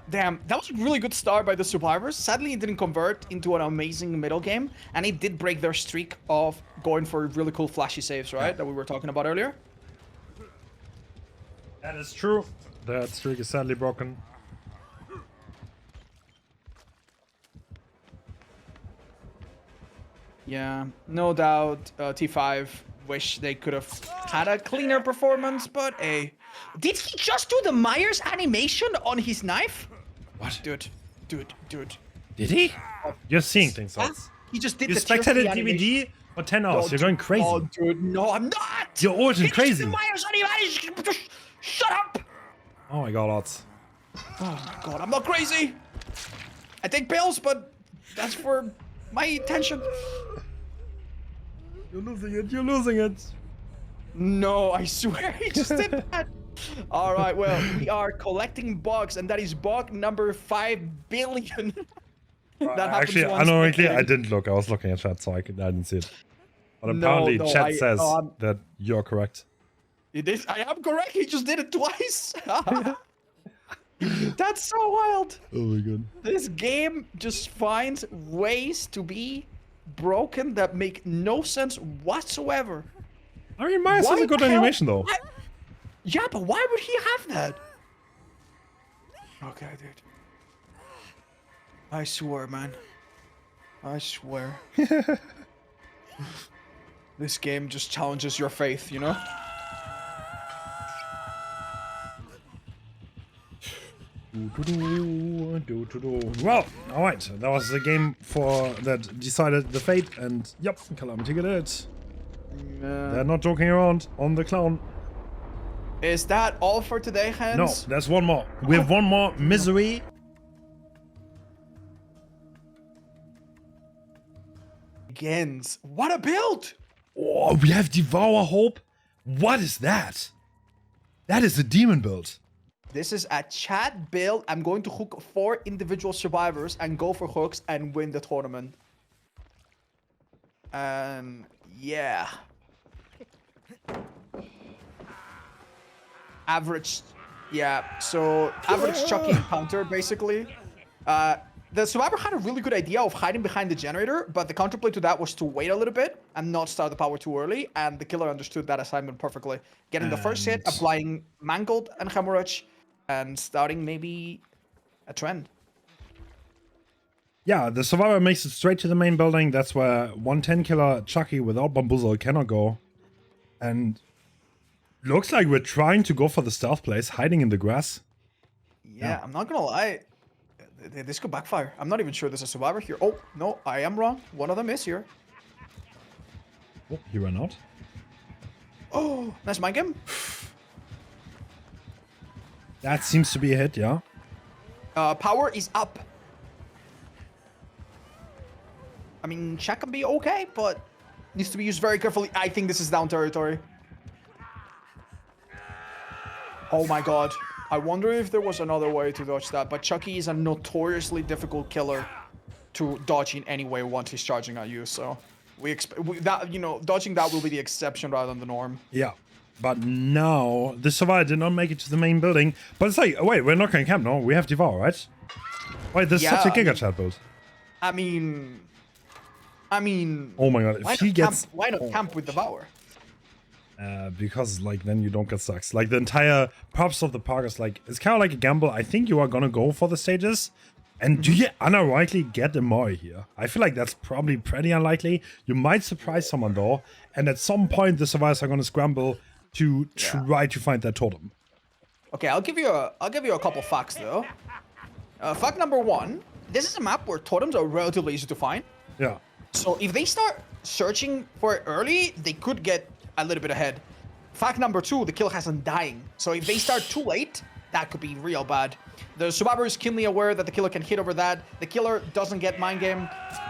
C: Damn, that was a really good start by the survivors. Sadly, it didn't convert into an amazing middle game, and it did break their streak of going for really cool flashy saves, right? That we were talking about earlier.
A: That is true. That streak is sadly broken.
C: Yeah, no doubt. T5 wish they could have had a cleaner performance, but hey. Did he just do the Myers animation on his knife?
A: What?
C: Dude.
A: Did he? You're seeing things,
C: Huh?
A: Alex.
C: He just did
A: You
C: the tier
A: spectated
C: 3 animation.
A: DVD for 10 hours.
C: Oh,
A: You're going crazy.
C: Oh, dude, no, I'm not.
A: You're old and
C: He
A: crazy.
C: just did the Myers animation. Shut up.
A: Oh my god, Alex.
C: Oh my god, I'm not crazy. I take pills, but that's for my attention.
A: You're losing it. You're losing it.
C: No, I swear he just did that. All right, well, we are collecting bugs, and that is bug number 5 billion. That happens
A: Actually,
C: once
A: ironically,
C: per
A: I
C: game.
A: didn't look. I was looking at chat, so I didn't see it. But
C: No,
A: apparently,
C: no,
A: chat says
C: I'm-
A: that you're correct.
C: It is. I am correct. He just did it twice. That's so wild.
A: Oh my god.
C: This game just finds ways to be broken that make no sense whatsoever.
A: I mean, Myers has
C: Why
A: a good
C: the hell-
A: animation, though.
C: why- Yeah, but why would he have that? Okay, dude. I swear, man. I swear. This game just challenges your faith, you know?
A: Well, alright. That was the game that decided the fate, and yep, Calamity get it. They're not joking around on the clown.
C: Is that all for today, Hans?
A: No, there's one more. We have one more. Misery.
C: Gens. What a build!
A: Oh, we have Devour Hope. What is that? That is a demon build.
C: This is a chat build. I'm going to hook 4 individual survivors and go for hooks and win the tournament. Yeah. Average. Yeah, so average chucking counter, basically. The Survivor had a really good idea of hiding behind the generator, but the counterplay to that was to wait a little bit and not start the power too early, and the killer understood that assignment perfectly. Getting the first hit,
A: And-
C: applying Mangled and Hemorrhage, and starting maybe a trend.
A: Yeah, the Survivor makes it straight to the main building. That's where 110 killer Chucky without Bamboozle cannot go. And looks like we're trying to go for the stealth place, hiding in the grass.
C: Yeah, I'm not gonna lie. This could backfire. I'm not even sure there's a Survivor here. Oh, no, I am wrong. One of them is here.
A: Oh, he ran out.
C: Oh, nice mind game.
A: That seems to be a hit, yeah.
C: Power is up. I mean, check can be okay, but needs to be used very carefully. I think this is down territory. Oh my god. I wonder if there was another way to dodge that, but Chucky is a notoriously difficult killer to dodge in any way once he's charging at you, so we expect that, you know, dodging that will be the exception rather than the norm.
A: Yeah. But now, the Survivor did not make it to the main building. But it's like, wait, we're not going to camp, no? We have Devour, right? Wait, there's
C: Yeah,
A: such a Giga Chat build.
C: I mean,
A: Oh my god, if he gets...
C: why not camp with Devour?
A: Because, like, then you don't get sucks. Like, the entire purpose of the park is, like, it's kind of like a gamble. I think you are gonna go for the stages. And do you unironically get a Mori here? I feel like that's probably pretty unlikely. You might surprise someone, though. And at some point, the survivors are gonna scramble to try to find that totem.
C: Okay, I'll give you a couple facts, though. Fact number one, this is a map where totems are relatively easy to find.
A: Yeah.
C: So if they start searching for it early, they could get a little bit ahead. Fact number two, the killer has undying. So if they start too late, that could be real bad. The survivor is keenly aware that the killer can hit over that. The killer doesn't get mind game.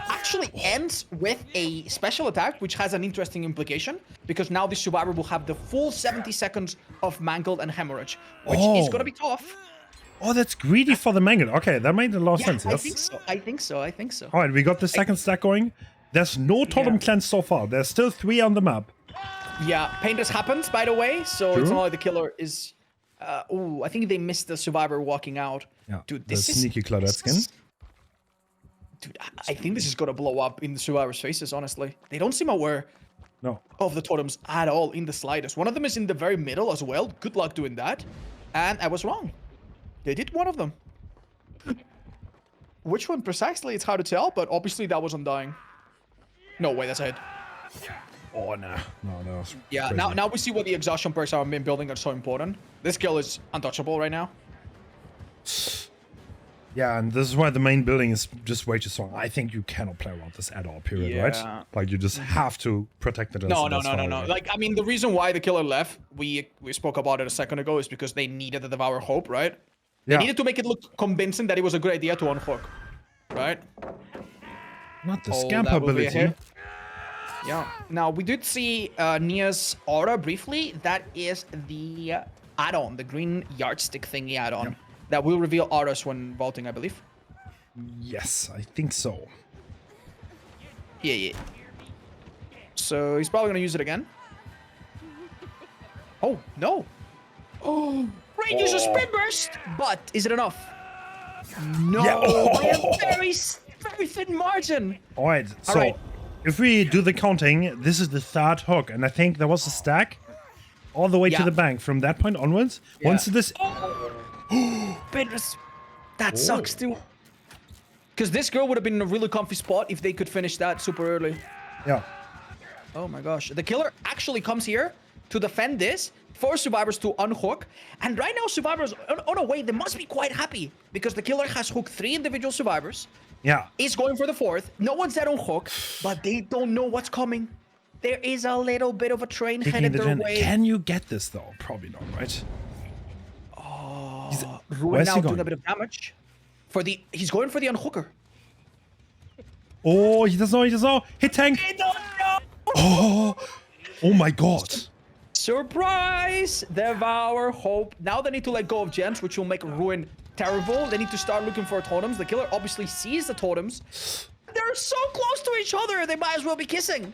C: Actually ends with a special attack, which has an interesting implication, because now the survivor will have the full 70 seconds of Mangled and Hemorrhage, which is going to be tough.
A: Oh, that's greedy for the Mangled. Okay, that made a lot of sense, yes?
C: I think so.
A: Alright, we got the second stack going. There's no totem cleanse so far. There's still 3 on the map.
C: Yeah, painters happens, by the way, so
A: True.
C: it's not like the killer is... ooh, I think they missed the survivor walking out.
A: Yeah,
C: Dude,
A: the
C: this is...
A: sneaky Claudette skin.
C: Dude, I think this is gonna blow up in the survivors' faces, honestly. They don't seem aware
A: No.
C: of the totems at all, in the slightest. One of them is in the very middle as well. Good luck doing that. And I was wrong. They did one of them. Which one precisely, it's hard to tell, but obviously that was undying. No way, that's a hit.
A: Oh, nah. No, that was
C: Yeah,
A: crazy.
C: now we see what the exhaustion perks are in building are so important. This kill is untouchable right now.
A: Yeah, and this is why the main building is just way too strong. I think you cannot play around this at all, period, right?
C: Yeah.
A: Like, you just have to protect it.
C: No.
A: as far away.
C: Like, I mean, the reason why the killer left, we spoke about it a second ago, is because they needed to devour hope, right? They
A: Yeah.
C: needed to make it look convincing that it was a good idea to unhook, right?
A: Not the
C: Oh,
A: scamp
C: that will be a
A: ability.
C: hit. Yeah. Now, we did see Nia's aura briefly. That is the add-on, the green yardstick thingy add-on, that will reveal auras when vaulting, I believe.
A: Yes, I think so.
C: Yeah. So he's probably gonna use it again. Oh, no. Oh, Wraith uses Spin Burst, but is it enough? No,
A: Yeah.
C: by a very thin margin.
A: All right, so
C: right.
A: if we do the counting, this is the third hook, and I think there was a stack all the way to
C: Yeah.
A: the bank from that point onwards.
C: Yeah.
A: Once this...
C: Spin Burst. That sucks too. Because this girl would have been in a really comfy spot if they could finish that super early.
A: Yeah.
C: Oh my gosh. The killer actually comes here to defend this for survivors to unhook. And right now, survivors, on a way, they must be quite happy because the killer has hooked 3 individual survivors.
A: Yeah.
C: Is going for the 4th. No one's dead on hook, but they don't know what's coming. There is a little bit of a train
A: Taking
C: headed
A: the
C: their
A: gen.
C: way.
A: Can you get this, though? Probably not, right?
C: Ruin
A: Where's
C: now
A: he
C: doing
A: going?
C: a bit of damage. He's going for the unhooker.
A: Oh, he doesn't know. Hit tank.
C: I don't know.
A: Oh my god.
C: Surprise! Devour hope. Now they need to let go of gens, which will make Ruin terrible. They need to start looking for totems. The killer obviously sees the totems. They're so close to each other, they might as well be kissing.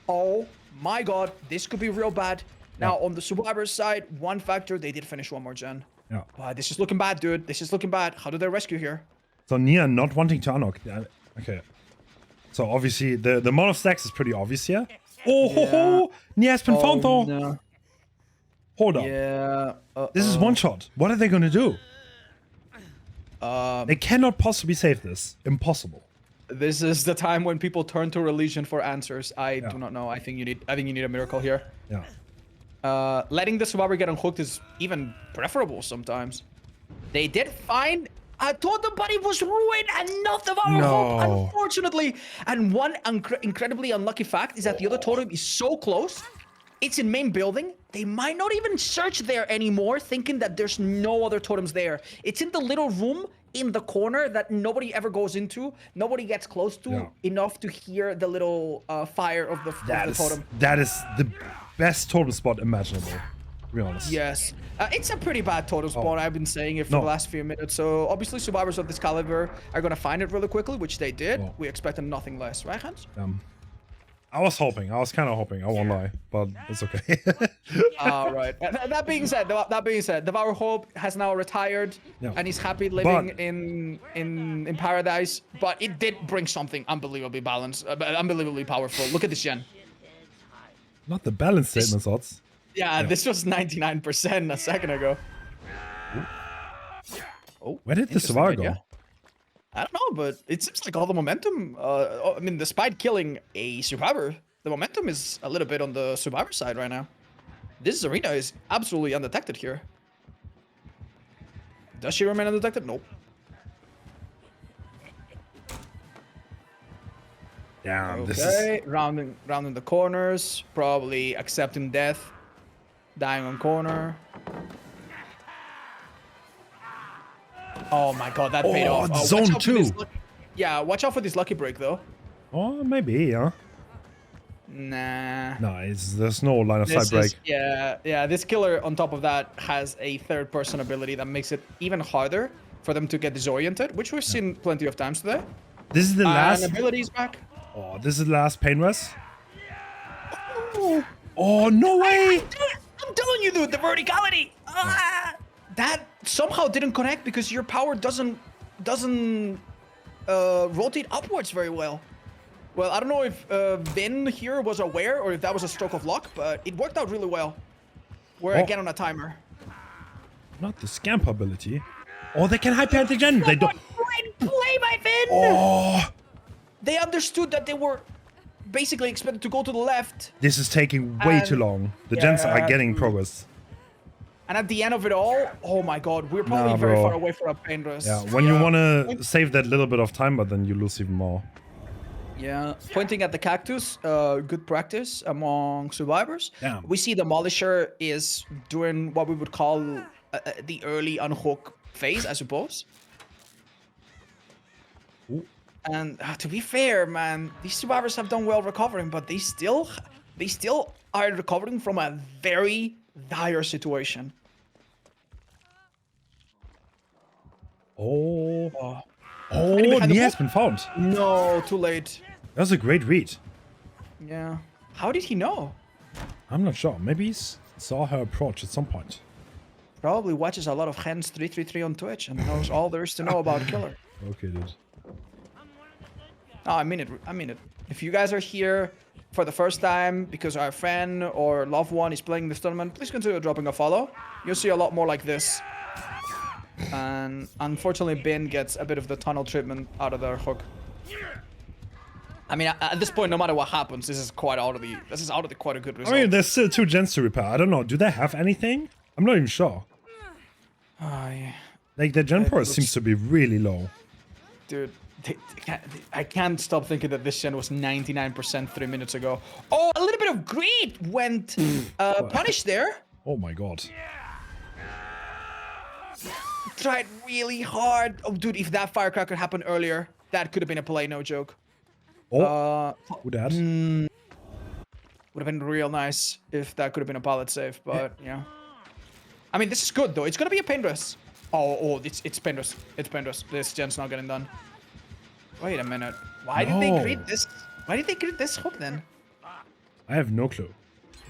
C: Oh my god, this could be real bad. Now, on the survivors side, one factor, they did finish one more gen.
A: Yeah.
C: This is looking bad, dude. This is looking bad. How do they rescue here?
A: So Nia not wanting to unlock. Yeah, okay. So obviously the amount of stacks is pretty obvious here. Oh, ho, ho. Nia has been found though.
C: No.
A: Hold on.
C: Yeah.
A: This is one shot. What are they gonna do? They cannot possibly save this. Impossible.
C: This is the time when people turn to religion for answers. I do not know. I think you need a miracle here.
A: Yeah.
C: Letting the survivor get unhooked is even preferable sometimes. They did find a totem, but it was ruined and not of our hope, unfortunately. And one incredibly unlucky fact is that the other totem is so close. It's in main building. They might not even search there anymore, thinking that there's no other totems there. It's in the little room in the corner that nobody ever goes into. Nobody gets close to enough to hear the little fire of the totem.
A: That is the best totem spot imaginable, to be honest.
C: Yes. It's a pretty bad totem spot. I've been saying it for the last few minutes. So obviously survivors of this caliber are going to find it really quickly, which they did. We expected nothing less, right, Hans?
A: I was kind of hoping, I won't lie, but it's okay.
C: Right. That being said, Devour Hope has now retired, and he's happy living in paradise. But it did bring something unbelievably balanced, unbelievably powerful. Look at this gen.
A: Not the balance statement odds.
C: Yeah, this was 99% a second ago.
A: Oh, where did the survivor go?
C: I don't know, but it seems like all the momentum, I mean, despite killing a survivor, the momentum is a little bit on the survivor side right now. This arena is absolutely undetected here. Does she remain undetected? Nope.
A: Damn,
C: Okay,
A: this is...
C: rounding the corners, probably accepting death, dying on corner. Oh my god, that paid off.
A: Zone 2.
C: Yeah, watch out for this lucky break though.
A: Oh, maybe, yeah.
C: Nah.
A: No, there's no line of sight break.
C: Yeah, this killer on top of that has a third person ability that makes it even harder for them to get disoriented, which we've seen plenty of times today.
A: This is the last...
C: abilities back.
A: Oh, this is the last pain rest? Oh, no way!
C: I'm telling you, dude, the verticality! That somehow didn't connect because your power doesn't rotate upwards very well. Well, I don't know if Vin here was aware or if that was a stroke of luck, but it worked out really well. We're again on a timer.
A: Not the scamp ability. Oh, they can hyper again. They don't.
C: Great play by Vin!
A: Oh!
C: They understood that they were basically expected to go to the left.
A: This is taking way too long. The gens are getting progress.
C: And at the end of it all, oh my god, we're probably very far away from a painless.
A: Yeah, when you want to save that little bit of time, but then you lose even more.
C: Yeah, pointing at the cactus, good practice among survivors.
A: Yeah.
C: We see Demolisher is doing what we would call the early unhook phase, I suppose.
A: Ooh.
C: And to be fair, man, these survivors have done well recovering, but they still are recovering from a very dire situation.
A: Oh, Nia has been found.
C: No, too late.
A: That was a great read.
C: Yeah. How did he know?
A: I'm not sure. Maybe he saw her approach at some point.
C: Probably watches a lot of Hens 333 on Twitch and knows all there is to know about Killer.
A: Okay, dude.
C: No, I mean it. If you guys are here for the first time because our friend or loved one is playing this tournament, please consider dropping a follow. You'll see a lot more like this. And unfortunately, Bin gets a bit of the tunnel treatment out of their hook. I mean, at this point, no matter what happens, this is quite out of the quite a good result.
A: I mean, there's still 2 gens to repair. I don't know. Do they have anything? I'm not even sure.
C: Yeah.
A: Like, the gen power seems to be really low.
C: Dude, I can't stop thinking that this gen was 99% 3 minutes ago. Oh, a little bit of greed went punished there.
A: Oh my god.
C: Tried really hard. Oh, dude, if that firecracker happened earlier, that could have been a play, no joke.
A: Oh, who that?
C: Would have been real nice if that could have been a pallet save, but yeah. I mean, this is good though. It's gonna be a pain dress. Oh, it's pain dress. It's pain dress. This gen's not getting done. Wait a minute. Why did they create this? Why did they create this hook then?
A: I have no clue.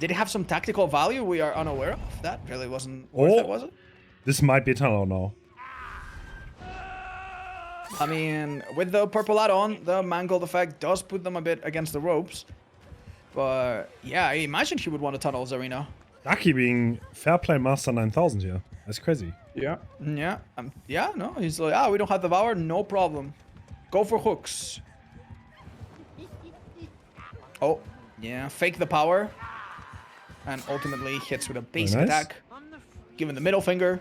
C: Did it have some tactical value we are unaware of? That really wasn't worth it, was it?
A: This might be a tunnel now.
C: I mean, with the purple add-on, the mangled effect does put them a bit against the ropes. But yeah, I imagine he would want to tunnel Zarina.
A: Ducky being fair play master 9000 here. That's crazy.
C: Yeah. Yeah, no. He's like, we don't have the Devour, no problem. Go for hooks. Oh, yeah, fake the power. And ultimately hits with a basic attack. Giving the middle finger.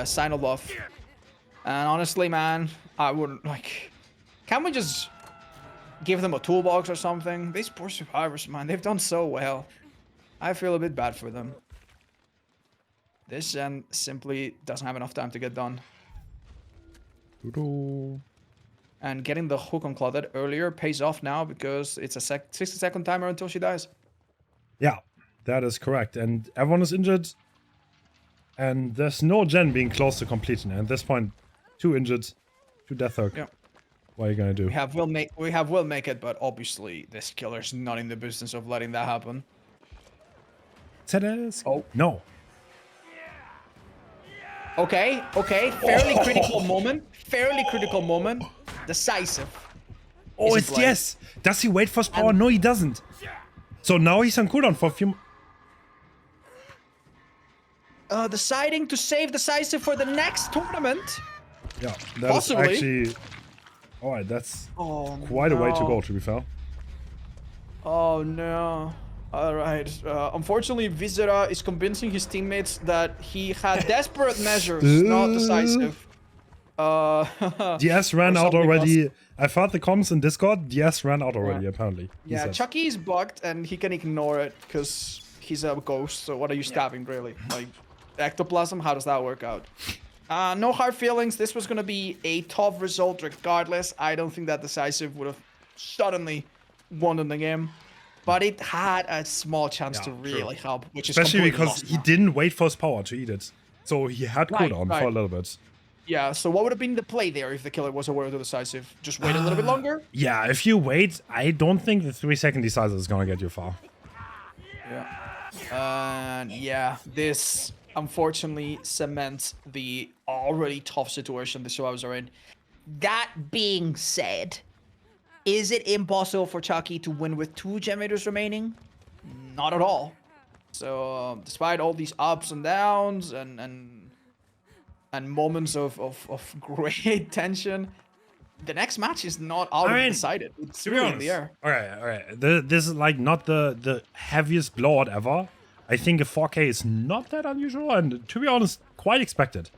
C: Sign of love. And honestly, man, I wouldn't, like... Can't we just give them a toolbox or something? These poor survivors, man, they've done so well. I feel a bit bad for them. This gen simply doesn't have enough time to get done. And getting the hook on Claudette earlier pays off now because it's a 60-second timer until she dies.
A: Yeah, that is correct. And everyone is injured. And there's no gen being close to completion. And at this point, 2 injured, 2 death hook.
C: Yeah.
A: What are you gonna do?
C: We will make it, but obviously this killer's not in the business of letting that happen.
A: Oh no.
C: Okay. Fairly critical moment. Fairly critical moment. Decisive.
A: Oh, it's yes. Does he wait for his power? No, he doesn't. So now he's on cooldown for a few.
C: Deciding to save Decisive for the next tournament.
A: Yeah, that's actually... Alright, that's quite a way to go, to be fair.
C: Oh, no. Alright. Unfortunately, Viscera is convincing his teammates that he had desperate measures, not Decisive.
A: DS ran out already. I've heard the comments in Discord. DS ran out already, apparently.
C: Yeah, Chucky is bugged and he can ignore it because he's a ghost. So what are you stabbing, really? Like, ectoplasm? How does that work out? No hard feelings. This was going to be a tough result regardless. I don't think that Decisive would have suddenly won in the game. But it had a small chance to really help, which
A: especially
C: is
A: because he didn't wait for his power to eat it. So he had cooldown for a little bit.
C: Yeah, so what would have been the play there if the killer was aware of the Decisive? Just wait a little bit longer?
A: Yeah, if you wait, I don't think the 3-second Decisive is going to get you far.
C: Yeah. Yeah, this unfortunately cements the already tough situation the survivors are in. That being said, is it impossible for Chucky to win with 2 generators remaining? Not at all. So, despite all these ups and downs and moments of great tension, the next match is not already decided. It's really in the air.
A: Alright. This is like not the heaviest blowout ever. I think a 4K is not that unusual, and to be honest, quite expected.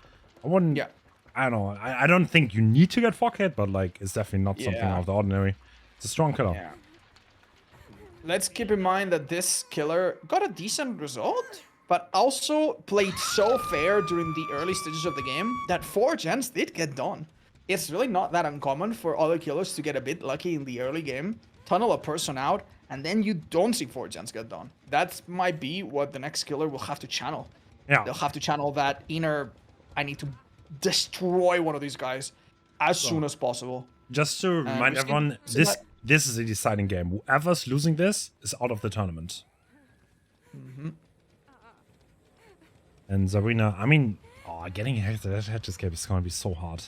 A: I wouldn't. Yeah. I don't know. I don't think you need to get 4K, but like it's definitely not something out of the ordinary. It's a strong killer.
C: Yeah. Let's keep in mind that this killer got a decent result, but also played so fair during the early stages of the game that 4 gens did get done. It's really not that uncommon for other killers to get a bit lucky in the early game, tunnel a person out, and then you don't see 4 gens get done. That might be what the next killer will have to channel. Yeah. They'll have to channel that inner, I need to destroy one of these guys as soon as possible.
A: Just to remind everyone, this is a deciding game. Whoever's losing this is out of the tournament. And Zarina, I mean, getting a hatch escape is going to be so hard.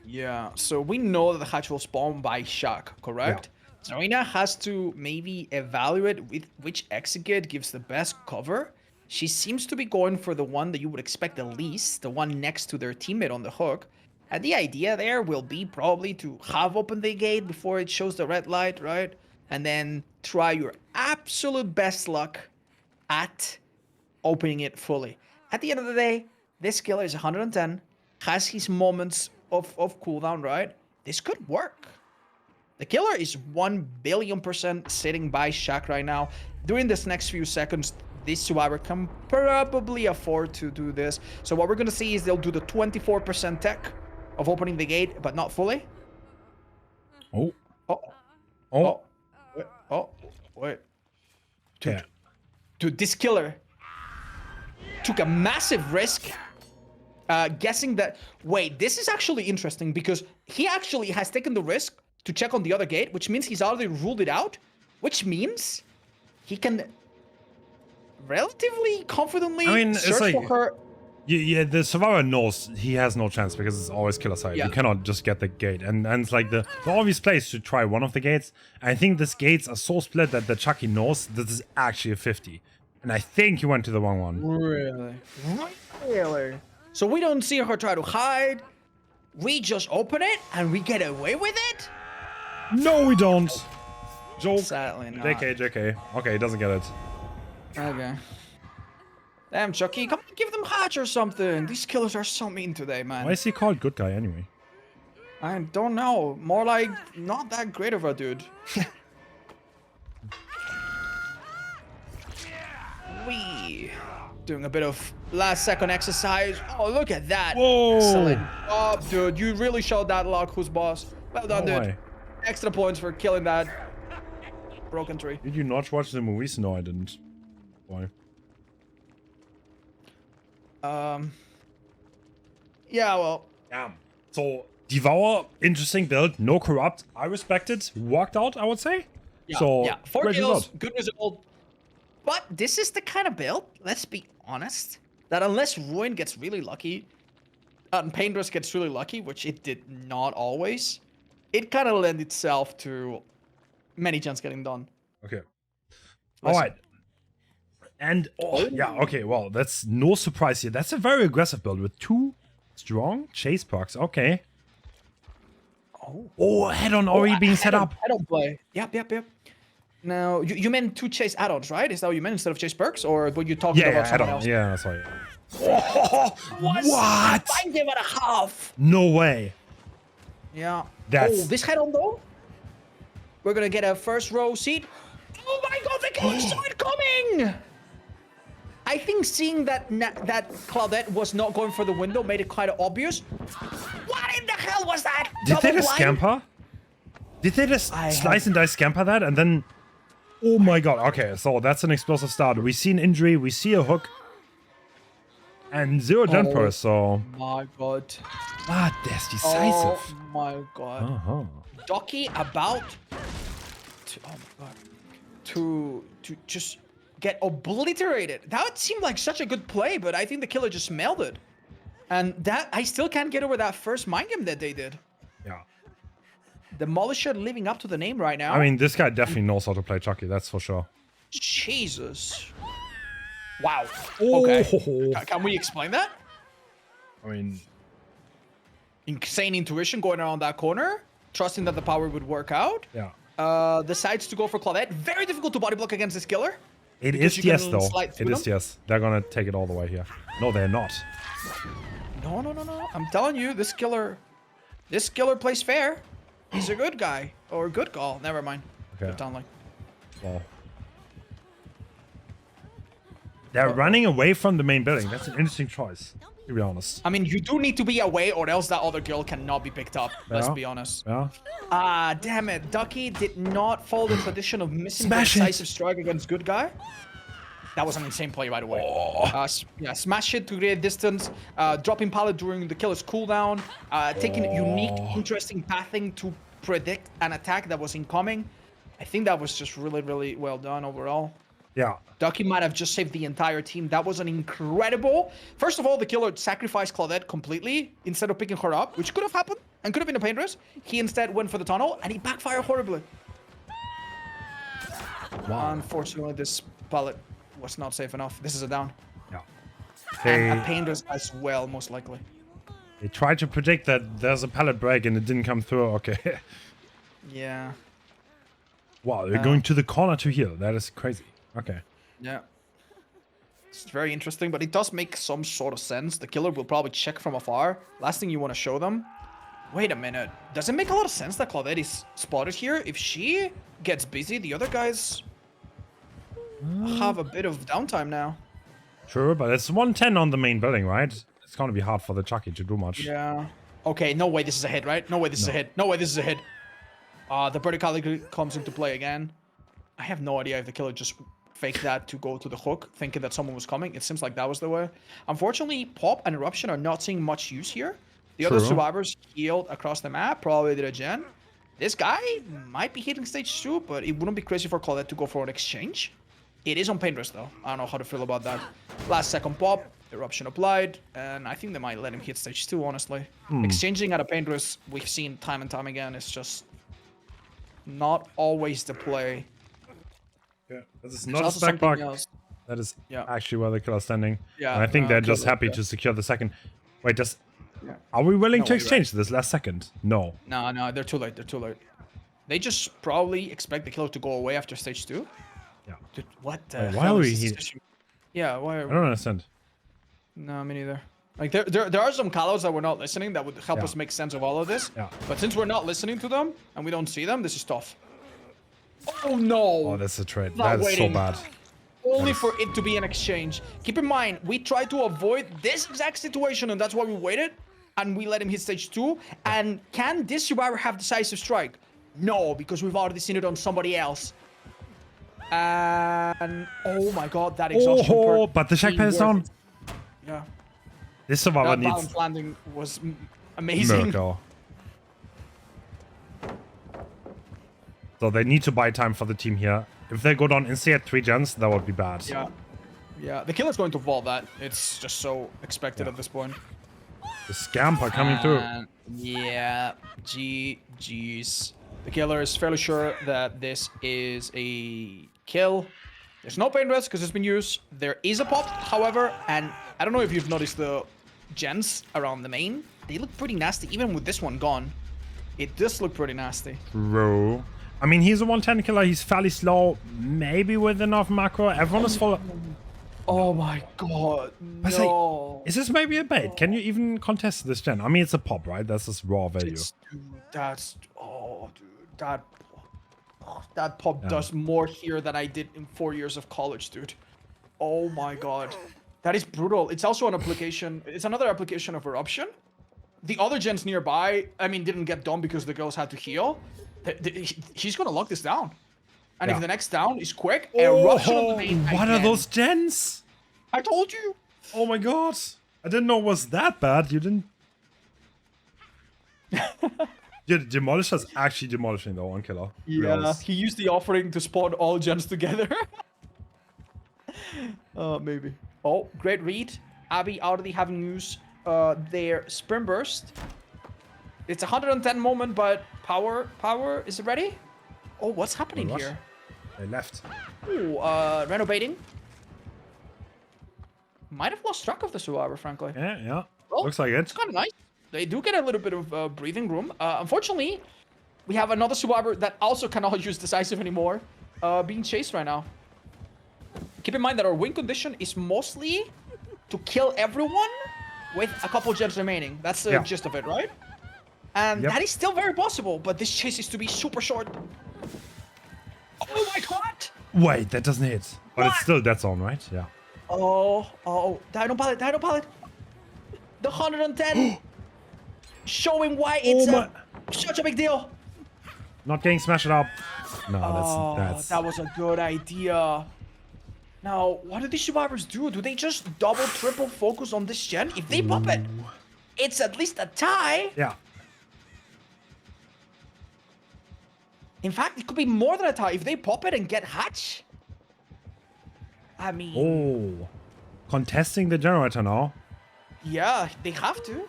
C: Yeah, so we know that the hatch will spawn by Shaq, correct? Yeah. Zarina has to maybe evaluate which exit gate gives the best cover. She seems to be going for the one that you would expect the least, the one next to their teammate on the hook. And the idea there will be probably to have opened the gate before it shows the red light, right? And then try your absolute best luck at opening it fully. At the end of the day, this killer is 110, has his moments of cooldown, right? This could work. The killer is 1,000,000,000% sitting by Shaq right now. During this next few seconds, this survivor can probably afford to do this. So what we're going to see is they'll do the 24% tech of opening the gate, but not fully. Wait. Dude, this killer took a massive risk. Guessing that... Wait, this is actually interesting because he actually has taken the risk to check on the other gate, which means he's already ruled it out, which means he can relatively confidently search for her.
A: Yeah, the survivor knows he has no chance because it's always killer side.
C: Yeah.
A: You cannot just get the gate. And it's like the obvious place to try one of the gates. I think these gates are so split that the Chucky knows this is actually a 50. And I think he went to the wrong one.
C: Really? Really? So we don't see her try to hide. We just open it and we get away with it?
A: No, we don't. Joke.
C: Sadly not.
A: JK. Okay, he doesn't get it.
C: Okay. Damn, Chucky, come on, give them hatch or something. These killers are so mean today, man.
A: Why is he called good guy anyway?
C: I don't know. More like not that great of a dude. We doing a bit of last second exercise. Oh, look at that.
A: Whoa.
C: Excellent job, dude. You really showed that luck, who's boss. Well done,
A: No
C: dude.
A: way.
C: Extra points for killing that broken tree.
A: Did you not watch the movies? No, I didn't. Why?
C: Yeah, well,
A: Yeah. So Devour, interesting build, no corrupt. I respect it. Walked out, I would say.
C: yeah,
A: So
C: yeah. 4
A: great
C: kills,
A: result.
C: good result. But this is the kind of build, let's be honest, that unless Ruin gets really lucky, and Paintress gets really lucky, which it did not always, it kind of lent itself to many gens getting done.
A: Okay. All right. And yeah, okay. Well, that's no surprise here. That's a very aggressive build with 2 strong chase perks. Okay. Oh, head-on already being set up.
C: Add-on play. Yep. Now, you meant 2 chase add-ons, right? Is that what you meant instead of chase perks? Or were you talking
A: Yeah,
C: about
A: yeah,
C: someone
A: head-on.
C: else?
A: Yeah, sorry. What?
C: 5.5.
A: No way.
C: Yeah.
A: That's-
C: Oh, this head-on though? We're gonna get a first row seat. Oh my god, the killer saw it coming! I think seeing that that Claudette was not going for the window made it kind of obvious. What in the hell was that?
A: Did they
C: Double
A: just
C: blind?
A: scamper? Did they just
C: I
A: slice and dice scamper that and then... Oh my god, okay, so that's an explosive start. We see an injury, we see a hook. And 0 jumper, so...
C: My god.
A: Ah, that's decisive.
C: Oh my god.
A: Uh-huh.
C: Docky about to, oh my god, to just get obliterated. That seemed like such a good play, but I think the killer just smelled it. And that, I still can't get over that first mind game that they did.
A: Yeah.
C: Demolisher living up to the name right now.
A: I mean, this guy definitely knows how to play Chucky, that's for sure.
C: Jesus. Wow. Okay.
A: Oh.
C: Can we explain that?
A: I mean,
C: Insane intuition going around that corner, trusting that the power would work out.
A: yeah.
C: Decides to go for Claudette. Very difficult to body block against this killer.
A: It
C: Because
A: is
C: you
A: yes,
C: can
A: though.
C: slide
A: It
C: through
A: is
C: them?
A: yes. They're gonna take it all the way here. No, they're not.
C: No. I'm telling you, this killer plays fair. He's a good guy. Or good call. Never mind.
A: Okay.
C: Good sound like.
A: Wow. They're running away from the main building. That's an interesting choice, to be honest.
C: I mean, you do need to be away or else that other girl cannot be picked up. Let's
A: Yeah.
C: be honest.
A: Yeah.
C: Ah, damn it. Ducky did not follow the tradition of missing
A: Smash
C: the
A: it.
C: decisive strike against good guy. That was an insane play, by the way. Yeah, smash it to create distance, dropping pallet during the killer's cooldown, taking unique, interesting pathing to predict an attack that was incoming. I think that was just really, really well done overall.
A: Yeah.
C: Ducky might have just saved the entire team. That was an incredible... First of all, the killer sacrificed Claudette completely instead of picking her up, which could have happened and could have been a Paintress. He instead went for the tunnel and he backfired horribly.
A: Wow.
C: Unfortunately, this pallet was not safe enough. This is a down.
A: Yeah.
C: And a
A: They,
C: Paintress as well, most likely.
A: they tried to predict that there's a pallet break and it didn't come through. Okay.
C: Yeah.
A: Wow, they're going to the corner to heal. That is crazy. Okay.
C: Yeah. It's very interesting, but it does make some sort of sense. The killer will probably check from afar. Last thing you want to show them. Wait a minute. Does it make a lot of sense that Claudette is spotted here? If she gets busy, the other guys have a bit of downtime now.
A: Sure, but it's 110 on the main building, right? It's gonna be hard for the Chucky to do much.
C: Yeah. Okay, no way this is a hit, right? No way this is a hit. No way this is a hit. The verticality comes into play again. I have no idea if the killer just faked that to go to the hook, thinking that someone was coming. It seems like that was the way. Unfortunately, Pop and Eruption are not seeing much use here. The other
A: True.
C: survivors healed across the map, probably did a gen. This guy might be hitting stage 2, but it wouldn't be crazy for Claudette to go for an exchange. It is on Paintress, though. I don't know how to feel about that. Last second Pop. Eruption applied, and I think they might let him hit stage 2, honestly. Exchanging at a Paintress, we've seen time and time again, is just not always the play.
A: Yeah, this is
C: There's
A: not a
C: also
A: spec
C: something
A: bug.
C: else.
A: That is
C: Yeah.
A: actually where the killer's standing.
C: Yeah,
A: And I think they're just
C: killer,
A: happy
C: yeah.
A: to secure the second. Wait,
C: Yeah.
A: are we willing
C: No
A: to
C: way,
A: exchange this last second? No.
C: No, they're too late. They're too late. They just probably expect the killer to go away after stage 2.
A: Yeah.
C: Dude, what the
A: Wait, why
C: hell
A: are
C: is
A: we
C: this
A: here?
C: decision? Yeah, why
A: I
C: are
A: don't understand.
C: No, me neither. Like, there are some callouts that we're not listening that would help
A: Yeah.
C: us make sense of all of this.
A: Yeah.
C: But since we're not listening to them, and we don't see them, this is tough. Oh, no!
A: Oh, that's a trade.
C: Not
A: That is so
C: waiting.
A: bad.
C: Only for it to be an exchange. Keep in mind, we tried to avoid this exact situation, and that's why we waited, and we let him hit stage 2. And can this survivor have decisive strike? No, because we've already seen it on somebody else. And oh my god, that exhaustion
A: Oh,
C: perk
A: but the shack
C: being
A: pad is
C: worth
A: down.
C: it. Yeah,
A: This survivor
C: that
A: needs
C: balance landing was amazing.
A: miracle. So they need to buy time for the team here. If they go down instantly at 3 gens, that would be bad.
C: Yeah, yeah. The killer's going to vault that. It's just so expected at this point.
A: The scamper coming through.
C: Yeah, GG's. The killer is fairly sure that this is a kill. There's no pain rest because it's been used. There is a pop, however, and I don't know if you've noticed the gens around the main. They look pretty nasty, even with this one gone. It does look pretty nasty.
A: Bro. I mean, he's a 110 killer. He's fairly slow. Maybe with enough macro. Everyone is full.
C: Oh my god,
A: I say,
C: no.
A: is this maybe a bait? Can you even contest this gen? I mean, it's a pop, right? That's just raw value.
C: Dude, that pop does more here than I did in 4 years of college, dude. Oh my god. That is brutal. It's also an application. It's another application of eruption. The other gens nearby, I mean, didn't get done because the girls had to heal. He's gonna lock this down. And if the next down is quick, eruption on the main
A: what are
C: again.
A: those gens?
C: I told you.
A: Oh my god. I didn't know it was that bad. You didn't. Yeah, Demolisher's actually demolishing the one killer.
C: Yeah, he used the offering to spawn all gens together. Maybe. Oh, great read. Abby already having used their Sprint Burst. It's a 110 moment, but power, is it ready? Oh, what's happening
A: What?
C: here?
A: They left.
C: Ooh, renovating. Might have lost track of the survivor, frankly.
A: Yeah.
C: Well,
A: Looks like it.
C: It's kind of nice. They do get a little bit of breathing room. Unfortunately, we have another survivor that also cannot use decisive anymore, being chased right now. Keep in mind that our win condition is mostly to kill everyone with a couple gens remaining. That's the gist of it, right? And that is still very possible, but this chase is to be super short. Oh my god!
A: Wait, that doesn't hit. But it's still dead zone, right? Yeah.
C: Oh, Dino Pallet. The 110. Showing why it's such a big deal.
A: Not getting smashed up. No, that's...
C: That was a good idea. Now, what do these survivors do? Do they just double, triple focus on this gen? If they pop it, it's at least a tie.
A: Yeah.
C: In fact, it could be more than a tie. If they pop it and get hatch. I mean...
A: Oh. Contesting the generator now.
C: Yeah, they have to.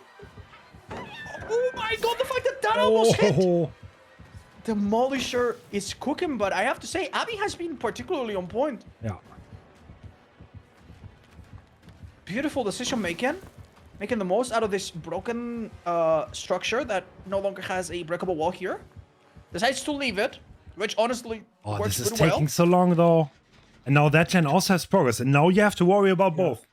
C: Oh my god, the fact that almost hit! Demolisher is cooking, but I have to say, Abby has been particularly on point.
A: Yeah.
C: Beautiful decision making. Making the most out of this broken structure that no longer has a breakable wall here. Decides to leave it, which honestly works
A: this is
C: pretty
A: taking
C: well.
A: so long though. And now that gen also has progress, and now you have to worry about both.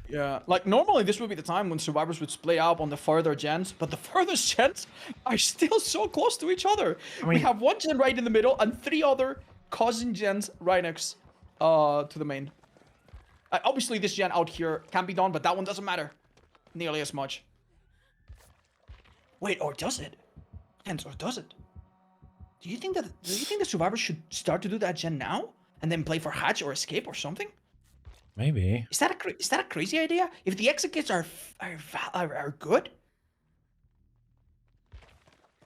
C: Yeah, like normally this would be the time when survivors would split up on the further gens, but the furthest gens are still so close to each other. We have one gen right in the middle and 3 other cousin gens right next to the main. Obviously this gen out here can be done, but that one doesn't matter nearly as much. Wait, or does it? And or does it? Do you think the survivors should start to do that gen now and then play for hatch or escape or something?
A: Maybe.
C: Is that a crazy idea? If the exit kits are good,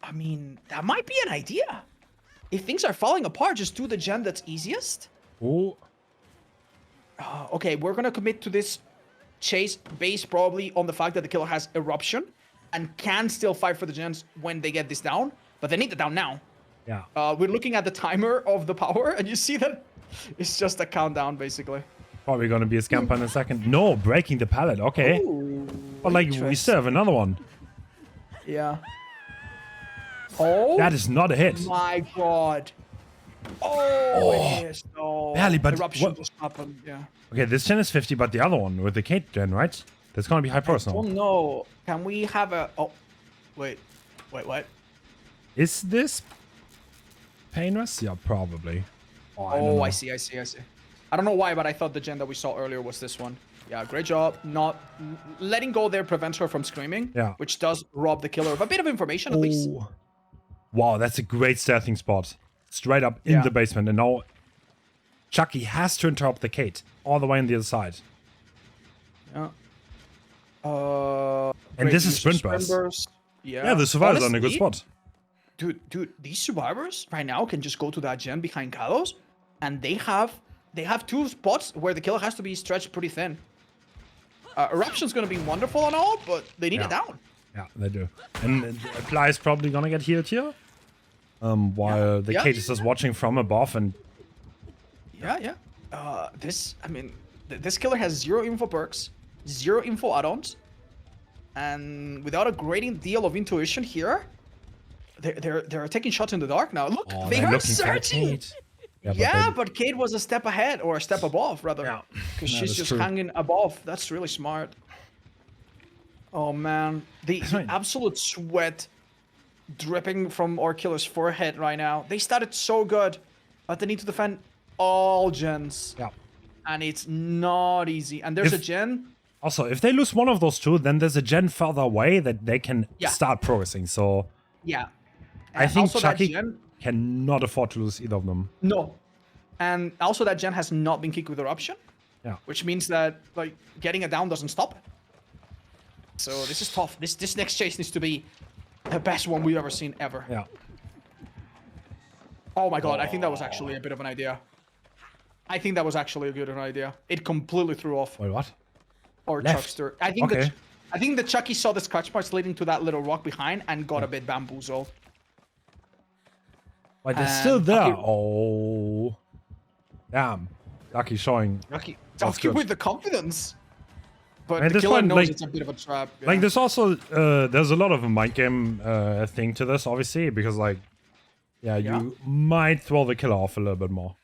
C: I mean, that might be an idea. If things are falling apart, just do the gen that's easiest.
A: Oh.
C: Okay, we're gonna commit to this chase based probably on the fact that the killer has eruption and can still fight for the gens when they get this down, but they need it down now.
A: Yeah.
C: We're looking at the timer of the power, and you see that it's just a countdown, basically.
A: Probably gonna be a scamper in a second. No, breaking the pallet. Okay.
C: Ooh,
A: But like, we still have another one.
C: Yeah. Oh.
A: That is not a hit.
C: My God. Oh, it is. Oh,
A: barely, but
C: eruption
A: what-
C: just happened. Yeah.
A: Okay, this gen is 50, but the other one with the Kate gen, right? That's gonna be high pros now.
C: Oh no. Can we have a? Oh, wait. What?
A: Is this painless? Yeah, probably. I don't
C: Oh,
A: know.
C: I see. I don't know why, but I thought the gen that we saw earlier was this one. Yeah, great job. Not letting go there prevents her from screaming.
A: Yeah.
C: Which does rob the killer of a bit of information, at least.
A: Oh. Wow, that's a great stealthing spot. Straight up in
C: Yeah.
A: the basement. And now Chucky has to interrupt the Kate all the way on the other side.
C: Yeah.
A: And
C: Great
A: this is
C: use of
A: sprint burst.
C: Yeah.
A: Yeah, the survivors are in a good
C: Honestly,
A: spot.
C: Dude, these survivors right now can just go to that gen behind Kalos, and they have two spots where the killer has to be stretched pretty thin. Eruption's gonna be wonderful and all, but they need it down.
A: Yeah, they do. And Ply is probably gonna get healed here. While the
C: Yeah.
A: Kate is just watching from above and
C: Yeah. This killer has 0 info perks, 0 info add-ons, and without a great deal of intuition here, they're taking shots in the dark now. Look,
A: oh,
C: they
A: they're
C: are
A: looking for
C: searching.
A: Kate.
C: Yeah,
A: they-
C: but Kate was a step ahead, or a step above, rather.
A: Yeah,
C: Because
A: that
C: she's
A: is
C: just
A: true.
C: hanging above. That's really smart. Oh, man. The
A: right.
C: absolute sweat dripping from our killer's forehead right now. They started so good, but they need to defend all gens.
A: Yeah.
C: And it's not easy. And there's a
A: If-
C: gen.
A: Also, if they lose one of those two, then there's a gen further away that they can
C: Yeah.
A: start progressing. So
C: Yeah.
A: I
C: And
A: think
C: also that
A: Chucky
C: gen,
A: cannot afford to lose either of them.
C: no. And also that gen has not been kicked with eruption.
A: Yeah.
C: Which means that like getting it down doesn't stop. So this is tough. This next chase needs to be the best one we've ever seen ever.
A: Yeah.
C: Oh my God, I think that was actually a bit of an idea. I think that was actually a good idea. It completely threw off
A: Wait, what?
C: our
A: Left.
C: Chuckster. I think
A: Okay.
C: I think the Chucky saw the scratch marks leading to that little rock behind and got a bit bamboozled.
A: Wait, they're still there.
C: Chucky-
A: Oh. Damn. Lucky showing.
C: Chucky
A: That's good.
C: with the confidence. But
A: Man,
C: the
A: this
C: killer
A: one,
C: knows
A: like-
C: it's a bit of a trap. Yeah.
A: Like, there's also, there's a lot of a mind game thing to this, obviously, because, like, yeah, you might throw the killer off a little bit more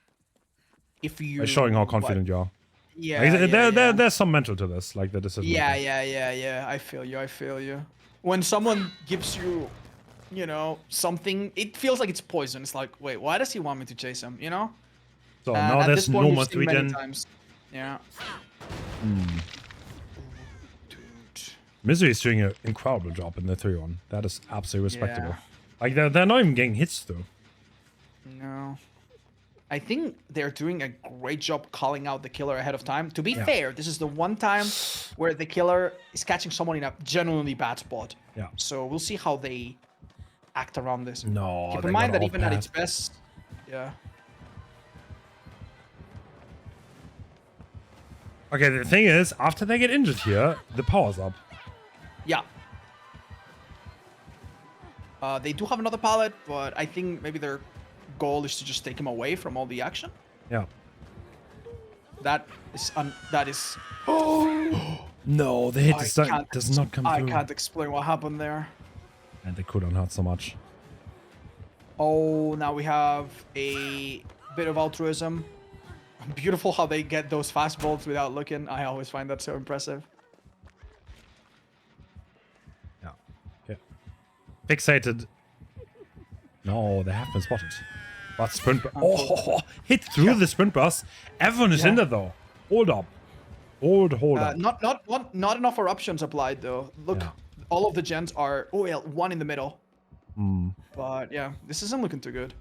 C: if you
A: by showing how confident you are.
C: Yeah,
A: Like,
C: yeah.
A: there's some mental to this, like the decision.
C: Yeah. I feel you. When someone gives you, you know, something, it feels like it's poison. It's like, wait, why does he want me to chase him? You know?
A: So
C: And
A: now
C: at
A: there's
C: this point,
A: no
C: we've
A: more
C: seen many
A: Sweden.
C: times. Yeah. Dude.
A: Misery is doing an incredible job in the 3-1. That is absolutely respectable.
C: Yeah.
A: Like, they're not even getting hits through.
C: No. I think they're doing a great job calling out the killer ahead of time. To be
A: Yeah.
C: fair, this is the one time where the killer is catching someone in a genuinely bad spot.
A: Yeah.
C: So we'll see how they act around this.
A: No,
C: Keep
A: they
C: in mind
A: got
C: that even at its
A: outpassed.
C: best, yeah.
A: Okay, the thing is, after they get injured here, the power's up.
C: Yeah. They do have another pallet, but I think maybe their goal is to just take him away from all the action.
A: Yeah.
C: That is.
A: No, the hit
C: I
A: does not come
C: I
A: through.
C: can't explain what happened there.
A: And the cooldown hurt so much.
C: Oh, now we have a bit of altruism. Beautiful how they get those fast bolts without looking. I always find that so impressive.
A: Yeah. Okay. Fixated. No, they have been spotted. But sprint. Oh, hit through the sprint burst. Everyone is in there though. Hold up. Hold up.
C: Not enough eruptions applied though. Look,
A: Yeah.
C: all of the gens are. Oh yeah, one in the middle.
A: Hmm.
C: But yeah, this isn't looking too good.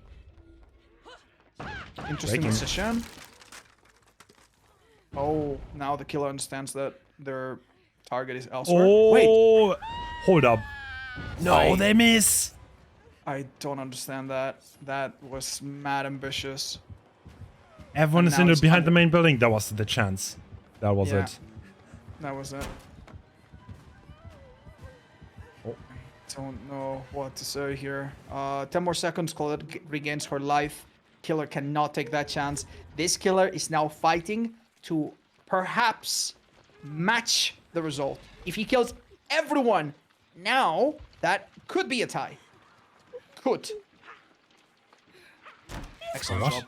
C: Interesting
A: Breaking.
C: decision. Oh, now the killer understands that their target is elsewhere.
A: Oh,
C: Wait,
A: hold up. No,
C: I-
A: they miss.
C: I don't understand that. That was mad ambitious.
A: Everyone
C: And
A: is
C: now
A: in
C: it's
A: behind the
C: under-
A: main building. That was the chance. That was
C: Yeah.
A: it.
C: That was it.
A: Oh.
C: Don't know what to say here. 10 more seconds. Colette regains her life. Killer cannot take that chance. This killer is now fighting to perhaps match the result. If he kills everyone now, that could be a tie. Could. Excellent
A: What?
C: job.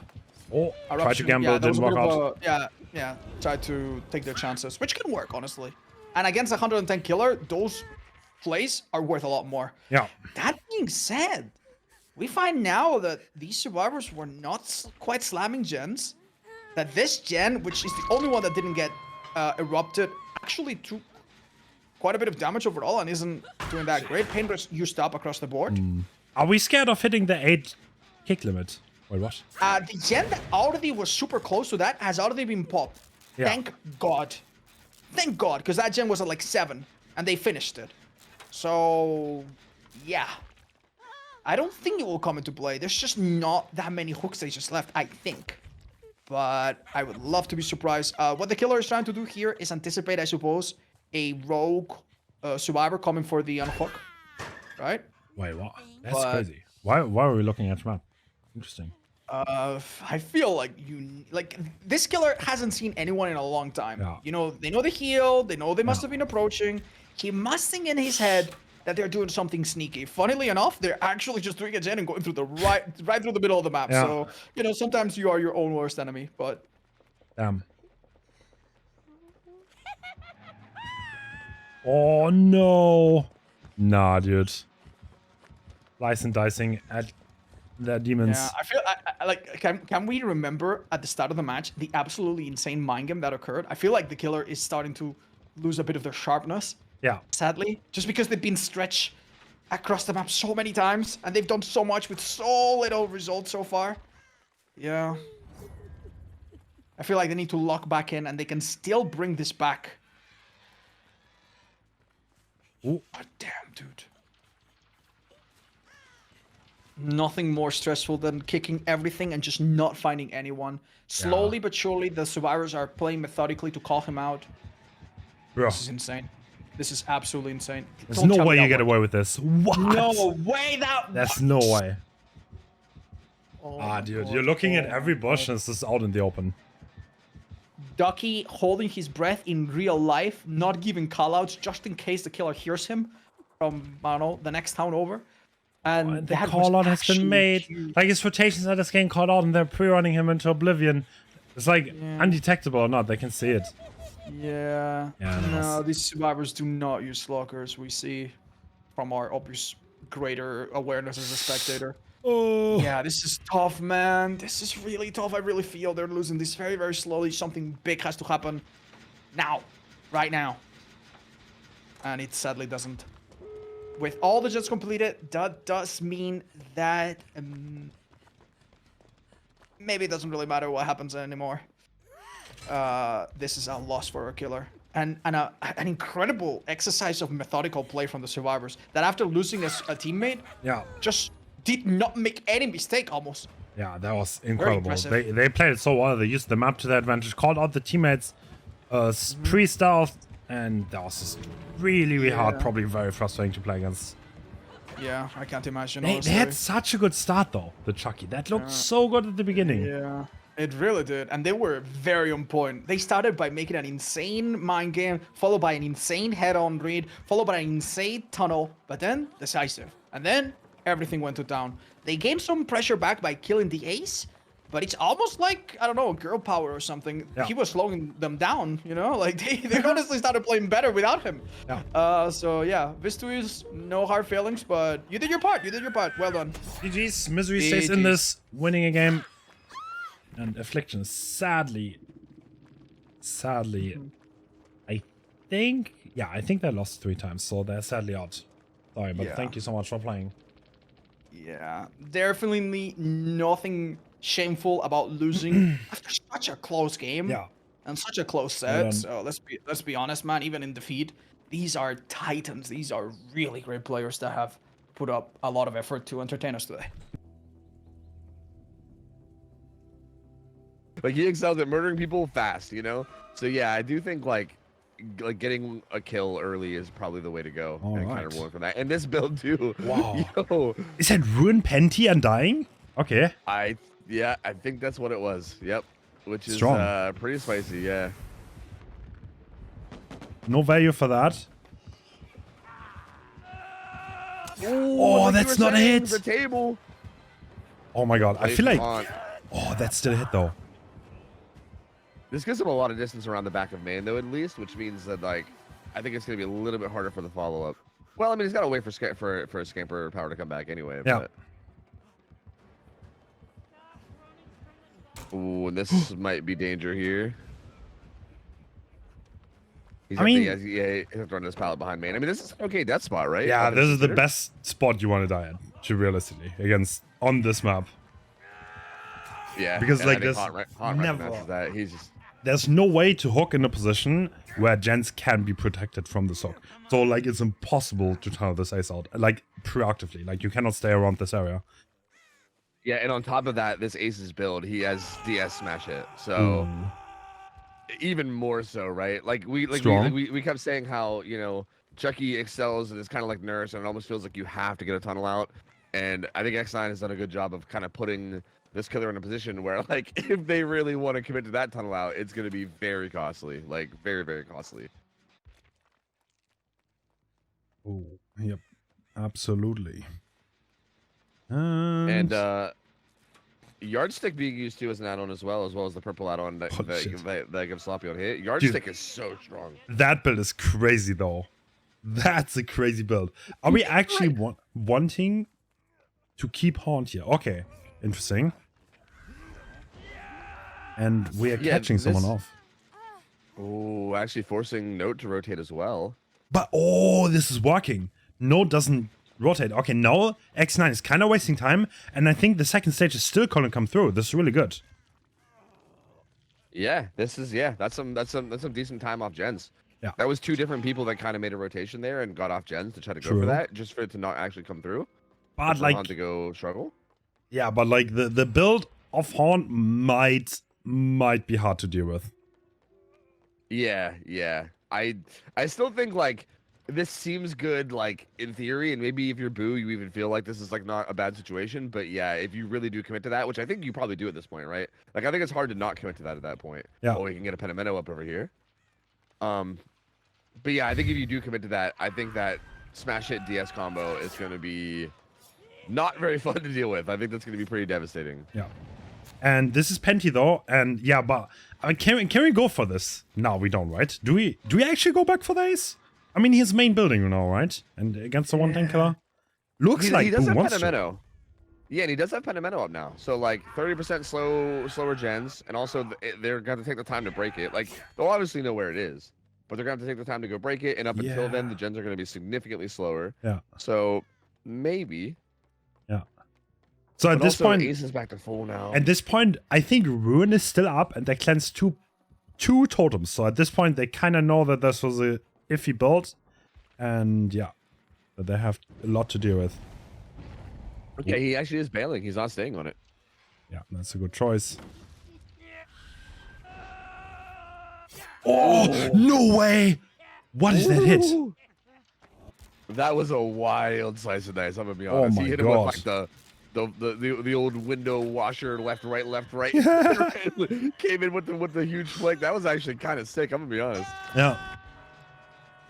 A: Oh, try to
C: Eruption,
A: gamble,
C: yeah, that
A: didn't
C: was a
A: work
C: bit of
A: out.
C: yeah, try to take their chances, which can work, honestly. And against a 110 killer, those plays are worth a lot more.
A: Yeah.
C: That being said, we find now that these survivors were not quite slamming gens. That this gen, which is the only one that didn't get erupted, actually took quite a bit of damage overall and isn't doing that great. Paintbrush used up across the board.
A: Are we scared of hitting the 8 kick limit? Wait, what?
C: The gen that already was super close to that has already been popped.
A: Yeah.
C: Thank God. Thank God, because that gen was at like 7, and they finished it. So, yeah. I don't think it will come into play. There's just not that many hook stages left, I think. But I would love to be surprised. What the killer is trying to do here is anticipate, I suppose, a rogue survivor coming for the unhook. Right?
A: Wait, what? That's
C: But-
A: crazy. Why are we looking at the map? Interesting.
C: I feel like this killer hasn't seen anyone in a long time.
A: Yeah.
C: You know, they know the heal, they know they must have been approaching. He must think in his head that they're doing something sneaky. Funnily enough, they're actually just doing a gen and going through the right through the middle of the map.
A: Yeah.
C: So, you know, sometimes you are your own worst enemy, but
A: Damn. Oh no. Nah, dude. Slice and dicing at the demons.
C: yeah, I feel I like can we remember at the start of the match the absolutely insane mind game that occurred? I feel like the killer is starting to lose a bit of their sharpness.
A: Yeah.
C: Sadly, just because they've been stretched across the map so many times and they've done so much with so little results so far. Yeah. I feel like they need to lock back in and they can still bring this back.
A: Ooh.
C: But damn, dude. Nothing more stressful than kicking everything and just not finding anyone. Slowly but surely, the survivors are playing methodically to call him out.
A: Bro,
C: This is insane. This is absolutely insane.
A: there's
C: Don't
A: no
C: tell me
A: way you
C: that
A: get
C: worked.
A: away with this. What?
C: No way that.
A: There's no way.
C: Oh
A: Ah,
C: my
A: dude,
C: God,
A: you're looking at
C: oh
A: every
C: my
A: bush
C: God.
A: and it's just out in the open.
C: Ducky holding his breath in real life, not giving callouts just in case the killer hears him from, I don't know, the next town over. And
A: The
C: that was
A: call out has
C: actually
A: been made.
C: huge.
A: Like his rotations are just getting called out and they're pre-running him into oblivion. It's like undetectable or not, they can see it.
C: Yeah.
A: Yeah,
C: No,
A: nice.
C: these survivors do not use lockers. We see from our obvious greater awareness as a spectator.
A: Oh.
C: Yeah, this is tough, man. This is really tough. I really feel they're losing this very, very slowly. Something big has to happen now, right now. And it sadly doesn't. With all the jets completed, that does mean that maybe it doesn't really matter what happens anymore. This is a loss for a killer. And an incredible exercise of methodical play from the survivors. That after losing a teammate,
A: Yeah.
C: just did not make any mistake almost.
A: Yeah, that was incredible.
C: impressive.
A: They played it so well. They used the map to their advantage, called out the teammates pre-stealth, and that was just really, really hard.
C: Yeah.
A: Probably very frustrating to play against.
C: Yeah, I can't imagine.
A: They had
C: honestly.
A: such a good start though, the Chucky. That looked so good at the beginning.
C: Yeah, it really did. And they were very on point. They started by making an insane mind game, followed by an insane head-on read, followed by an insane tunnel, but then decisive. And then everything went to town. They gained some pressure back by killing the ace, but it's almost like, I don't know, girl power or something.
A: Yeah.
C: He was slowing them down, you know? Like, they honestly started playing better without him.
A: Yeah.
C: So, yeah, Vistuis, no hard feelings, but you did your part. You did your part. Well done.
A: GG's. Misery stays in
C: GG's.
A: this, winning a game. And Affliction, sadly, I think they lost 3 times, so they're sadly out. Sorry, but
C: Yeah.
A: thank you so much for playing.
C: Yeah, definitely nothing shameful about losing after such a close game.
A: Yeah.
C: And such a close
A: Well
C: set.
A: done.
C: So let's be honest, man. Even in defeat, these are titans. These are really great players that have put up a lot of effort to entertain us today.
B: Like he excels at murdering people fast, you know? So yeah, I do think like like getting a kill early is probably the way to go.
A: All
B: and
A: right.
B: kind of rolling from that. And this build too.
A: Wow.
B: Yo,
A: Is that Ruin Penty and dying? Okay.
B: I think that's what it was. Yep. Which is
A: Strong.
B: pretty spicy, yeah.
A: No value for that.
B: Ooh,
A: Oh,
B: like you
A: that's
B: were
A: not a
B: saying,
A: hit.
B: The table.
A: Oh my god. I feel like...
B: Taunt.
A: Oh, that's still a hit though.
B: This gives him a lot of distance around the back of main, though, at least, which means that, like, I think it's going to be a little bit harder for the follow-up. Well, I mean, he's got to wait for a scamper power to come back anyway.
A: Yeah.
B: But... Ooh, and this might be danger here. He's
A: I mean...
B: yeah, he has to run this pallet behind main. I mean, this is an okay death spot, right?
A: Yeah,
B: All
A: this
B: things
A: is the
B: considered.
A: best spot you want to die at, to realistically, against... on this map.
B: Yeah,
A: Because,
B: and
A: like,
B: I think
A: there's
B: Hot
A: never-
B: recognizes that. He's just...
A: There's no way to hook in a position where gens can be protected from this hook. So, like, it's impossible to tunnel this ace out. Like, proactively. Like, you cannot stay around this area.
B: Yeah, and on top of that, this ace's build, he has DS smash hit. So... even more so, right? Like
A: Strong.
B: we kept saying how, you know, Chucky excels and is kind of like Nurse, and it almost feels like you have to get a tunnel out. And I think X9 has done a good job of kind of putting this killer in a position where, like, if they really want to commit to that tunnel out, it's going to be very costly, like very, very costly.
A: Oh, yep. Absolutely.
B: And Yardstick being used too as an add-on as well as the purple add-on that,
A: Oh, shit.
B: that gives Sloppy on hit. Yardstick is so strong.
A: That build is crazy, though. That's a crazy build. Are we actually wanting to keep Haunt here? Okay. Interesting. And we are
B: Yeah,
A: catching someone
B: this-
A: off.
B: Oh, actually forcing Note to rotate as well.
A: But, oh, this is working. No doesn't rotate. Okay, now X9 is kind of wasting time. And I think the second stage is still going to come through. This is really good.
B: Yeah, this is that's some decent time off gens.
A: Yeah.
B: That was two different people that kind of made a rotation there and got off gens to try to go
A: True.
B: for that, just for it to not actually come through.
A: But,
B: For
A: like,
B: Haunt to go struggle.
A: yeah, but, like, the build of Haunt might be hard to deal with.
B: Yeah. I still think, like, this seems good, like, in theory, and maybe if you're Boo, you even feel like this is, like, not a bad situation. But yeah, if you really do commit to that, which I think you probably do at this point, right? Like, I think it's hard to not commit to that at that point.
A: Yeah.
B: Oh, we can get a Penamento up over here. But yeah, I think if you do commit to that, I think that smash hit DS combo is going to be not very fun to deal with. I think that's going to be pretty devastating.
A: Yeah. And this is Penty though, and yeah, but I mean, can we go for this? No, we don't, right? Do we actually go back for the ace? I mean, he's main building, you know, right? And against the one tank killer, looks like
B: he does
A: Boo
B: have
A: wants to.
B: Penamento. Yeah, and he does have Penamento up now. So like 30% slower gens, and also they're going to take the time to break it. Like they'll obviously know where it is, but they're going to have to take the time to go break it. And up until then, the gens are going to be significantly slower.
A: Yeah.
B: So maybe.
A: Yeah. So at
B: But
A: this
B: also,
A: point,
B: Ace is back to full now.
A: at this point, I think Ruin is still up, and they cleansed two totems. So at this point, they kind of know that this was a iffy build, and yeah, that they have a lot to deal with.
B: Okay, he actually is bailing. He's not staying on it.
A: Yeah, that's a good choice. Oh, no way! What is that hit?
B: Ooh. That was a wild slice of dice. I'm gonna be honest.
A: my
B: He hit him
A: God.
B: with like the old window washer, left, right. Came in with the huge flick. That was actually kind of sick. I'm gonna be honest.
A: Yeah.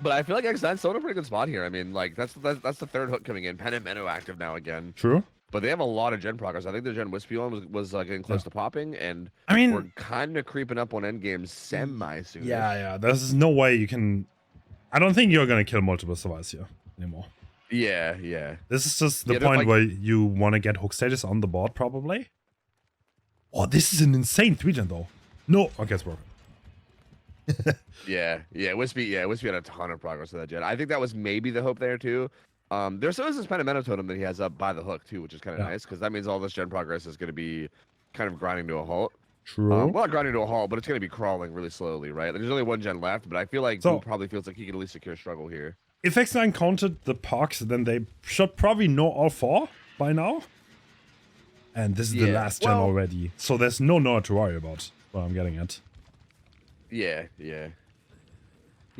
B: But I feel like X9's still in a pretty good spot here. I mean, like that's the third hook coming in. Penamento active now again.
A: True.
B: But they have a lot of gen progress. I think the gen Wispy one was getting close to popping, and
A: I mean,
B: we're kind of creeping up on endgame semi soon.
A: yeah. There's no way you can. I don't think you're gonna kill multiple survivors here anymore.
B: Yeah.
A: This is just the
B: Yeah, they're
A: point
B: like-
A: where you want to get hook status on the board, probably. Oh, this is an insane 3-gen though. No, okay, it's broken.
B: Yeah. Wispy had a ton of progress with that gen. I think that was maybe the hope there too. There's always this Penamento totem that he has up by the hook too, which is kind of
A: Yeah.
B: nice because that means all this gen progress is going to be kind of grinding to a halt.
A: True.
B: Well, not grinding to a halt, but it's going to be crawling really slowly, right? There's only one gen left, but I feel like
A: So-
B: Boo probably feels like he can at least secure struggle here.
A: If X9 counted the parks, then they should probably know all 4 by now. And this is the
B: Yeah,
A: last gen
B: well-
A: already, so there's no Nord to worry about. What I'm getting at.
B: Yeah.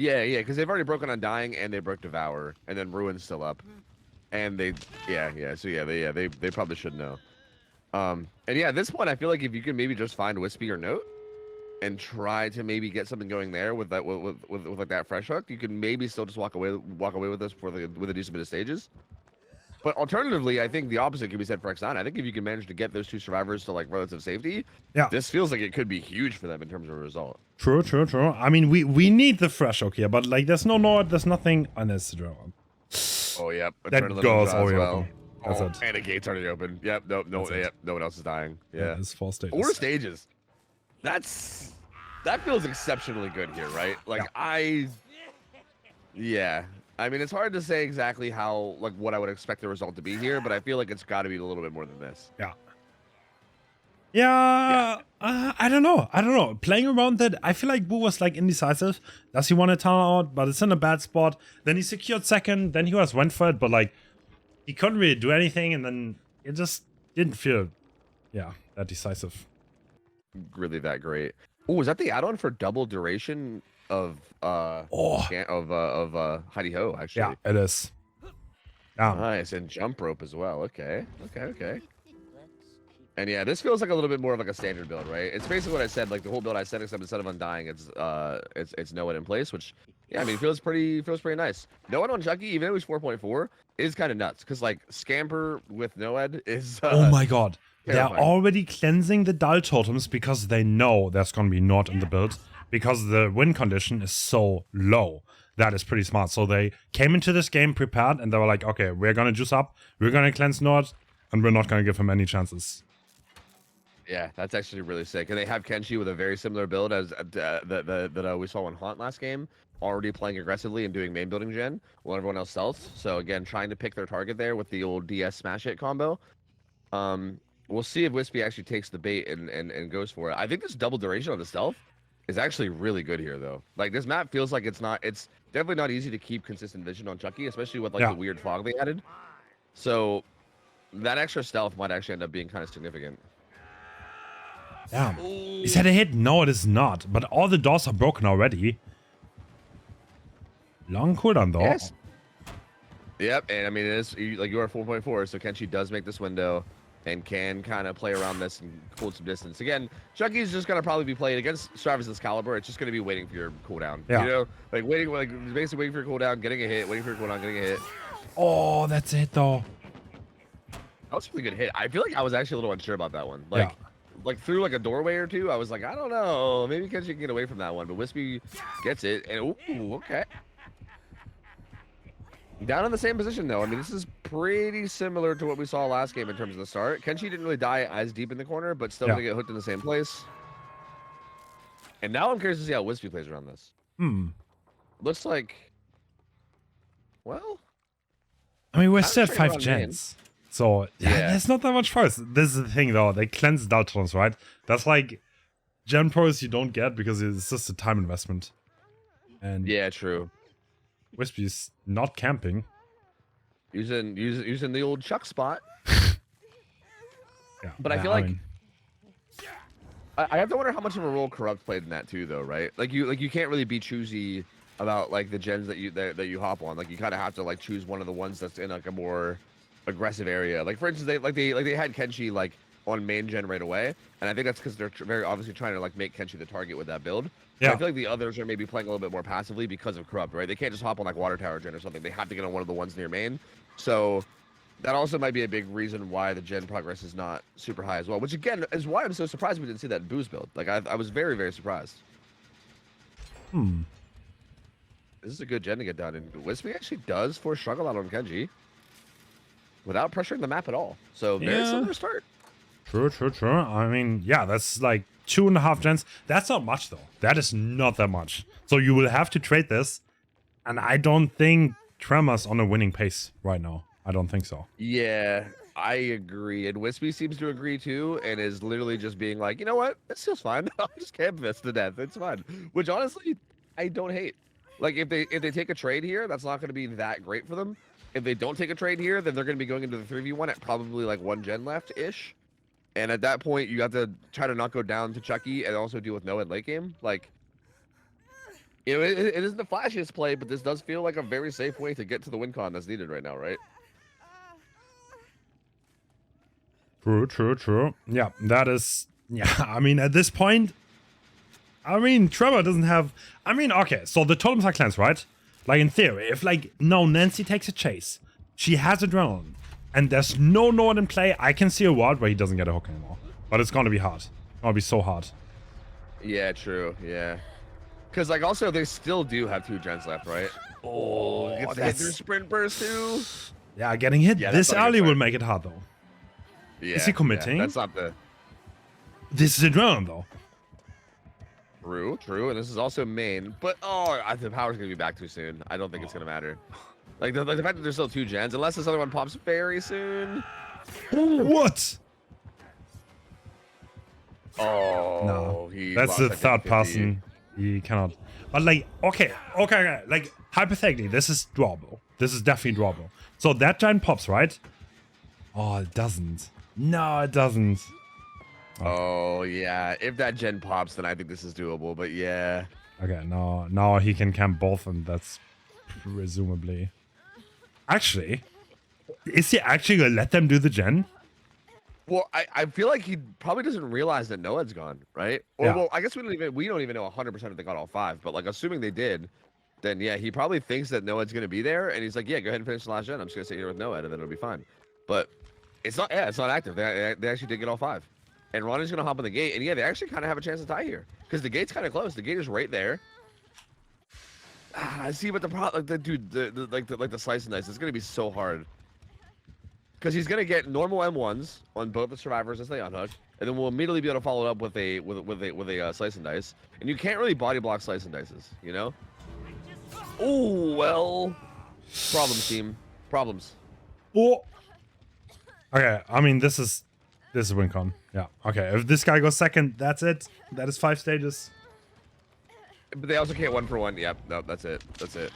B: Yeah, yeah, because they've already broken Undying and they broke Devour, and then Ruin's still up, and they, so they probably should know. And yeah, at this point, I feel like if you can maybe just find Wispy or Note, and try to maybe get something going there with that with like that fresh hook, you can maybe still just walk away with this with a decent bit of stages. But alternatively, I think the opposite can be said for X9. I think if you can manage to get those two survivors to like relative safety, this feels like it could be huge for them in terms of a result.
A: True. I mean, we need the fresh hook here, but like there's no Nord, there's nothing unnecessary.
B: Oh yep,
A: that goes already open. That's
B: Oh,
A: it.
B: and the gate's already open. Yep, no one else is dying. Yeah,
A: it's 4 stages.
B: 4 stages. That feels exceptionally good here, right? Like yeah. I mean, it's hard to say exactly how, like, what I would expect the result to be here, but I feel like it's got to be a little bit more than this.
A: Yeah. I don't know. Playing around that, I feel like Boo was like indecisive. Does he want to turn out? But it's in a bad spot. Then he secured second. Then he went for it, but like he couldn't really do anything. And then it just didn't feel, that decisive.
B: Really that great. Oh, is that the add-on for double duration of Heidi Ho? Actually,
A: yeah, it is. Yeah.
B: Nice, and jump rope as well. Okay. And yeah, this feels like a little bit more of like a standard build, right? It's basically what I said, like the whole build I said, except instead of Undying, it's Noah in place, which I mean feels pretty nice. Noah on Chucky, even though he's 4.4, is kind of nuts because like Scamper with Noed is
A: oh my god.
B: terrifying.
A: They're already cleansing the Dull Totems because they know there's gonna be Nord in the build because the win condition is so low. That is pretty smart. So they came into this game prepared and they were like, okay, we're gonna juice up, we're gonna cleanse Nord, and we're not gonna give him any chances.
B: Yeah, that's actually really sick. And they have Kenshi with a very similar build as that we saw in Haunt last game, already playing aggressively and doing main building gen while everyone else stealths. So again, trying to pick their target there with the old DS smash hit combo. We'll see if Wispy actually takes the bait and goes for it. I think this double duration on the stealth is actually really good here, though. Like, this map feels like it's definitely not easy to keep consistent vision on Chucky, especially with like the weird fog they added. So that extra stealth might actually end up being kind of significant.
A: Yeah. Is that a hit? No, it is not. But all the doors are broken already. Long cooldown, though.
B: Yes. Yep, and I mean, it is like you are 4.4, so Kenshi does make this window and can kind of play around this and hold some distance. Again, Chucky's just gonna probably be playing against Travis Excalibur. It's just gonna be waiting for your cooldown.
A: Yeah.
B: You know, like basically waiting for your cooldown, getting a hit, waiting for your cooldown, getting a hit.
A: Oh, that's it though.
B: That was a really good hit. I feel like I was actually a little unsure about that one. Like through like a doorway or two, I was like, I don't know, maybe Kenshi can get away from that one, but Wispy gets it, and ooh, okay. Down in the same position, though. I mean, this is pretty similar to what we saw last game in terms of the start. Kenshi didn't really die as deep in the corner, but still gonna get hooked in the same place. And now I'm curious to see how Wispy plays around this. Looks like, well,
A: I mean, we're still at 5 gens. So, there's not that much choice. This is the thing, though. They cleanse Daltons, right? That's like gen pros you don't get because it's just a time investment. And
B: yeah, true.
A: Wispy's not camping.
B: Using the old Chuck spot.
A: Yeah,
B: but I feel like I have to wonder how much of a role Corrupt played in that too, though, right? Like you can't really be choosy about like the gens that you hop on. Like you kind of have to like choose one of the ones that's in like a more aggressive area. Like for instance, they had Kenshi like on main gen right away, and I think that's because they're very obviously trying to like make Kenshi the target with that build.
A: Yeah.
B: So I feel like the others are maybe playing a little bit more passively because of Corrupt, right? They can't just hop on like Water Tower gen or something. They have to get on one of the ones near main. So that also might be a big reason why the gen progress is not super high as well. Which again is why I'm so surprised we didn't see that in Boo's build. Like I was very, very surprised. This is a good gen to get done, and Wispy actually does force struggle out on Kenji without pressuring the map at all. So very similar start.
A: True. I mean, yeah, that's like 2.5 gens. That's not much, though. That is not that much. So you will have to trade this. And I don't think Tremor's on a winning pace right now. I don't think so.
B: Yeah, I agree. And Wispy seems to agree, too, and is literally just being like, you know what? This feels fine. I'll just camp this to death. It's fine. Which, honestly, I don't hate. Like, if they take a trade here, that's not going to be that great for them. If they don't take a trade here, then they're going to be going into the 3v1 at probably, like, 1 gen left-ish. And at that point, you have to try to not go down to Chucky and also deal with Noah in late game. Like, You know, it isn't the flashiest play, but this does feel like a very safe way to get to the win con that's needed right now, right?
A: True. Yeah, that is. Yeah, I mean, at this point, I mean, Trevor doesn't have. I mean, okay, so the totems are cleansed, right? Like in theory, if like now Nancy takes a chase, she has a drone, and there's no Nord in play, I can see a world where he doesn't get a hook anymore. But it's gonna be hard. It's gonna be so hard.
B: Yeah, true. Yeah. Because, like, also, they still do have 2 gens left, right? Oh, gets to hit their sprint burst, too.
A: Yeah, getting hit
B: Yeah,
A: this
B: that's not a good
A: early will
B: fight.
A: make it hard, though.
B: Yeah,
A: Is he committing?
B: Yeah, that's not the...
A: This is a drone, though.
B: True. And this is also main. But, oh, the power's going to be back too soon. I don't think it's going to matter. Like, the fact that there's still 2 gens, unless this other one pops very soon.
A: What?
B: Oh,
A: No.
B: he
A: That's
B: lost
A: the
B: that
A: third
B: 50-50.
A: person. He cannot. But, like, okay. Like, hypothetically, this is drawable. This is definitely drawable. So that giant pops, right? Oh, it doesn't. No, it doesn't.
B: Oh, yeah. If that gen pops, then I think this is doable. But, yeah.
A: Okay, now he can camp both, and that's presumably. Actually, is he actually gonna let them do the gen?
B: Well, I feel like he probably doesn't realize that Noed's gone, right? Or
A: Yeah.
B: well, I guess we don't even know 100% if they got all 5, but like assuming they did, then yeah, he probably thinks that Noed's gonna be there, and he's like, yeah, go ahead and finish the last gen. I'm just gonna sit here with Noed, and then it'll be fine. But it's not. Yeah, it's not active. They actually did get all 5, and Ronnie's gonna hop on the gate, and yeah, they actually kind of have a chance to tie here because the gate's kind of close. The gate is right there. I see, but the problem, like the slice and dice, it's gonna be so hard. Because he's gonna get normal M1s on both the survivors as they unhook, and then we'll immediately be able to follow it up with a slice and dice. And you can't really body block slice and dices, you know? Oh well, problems, team, problems.
A: Oh. Okay, I mean this is WinCon. Yeah. Okay, if this guy goes second, that's it. That is 5 stages.
B: But they also can't 1-for-1. Yep, no, that's it. That's it.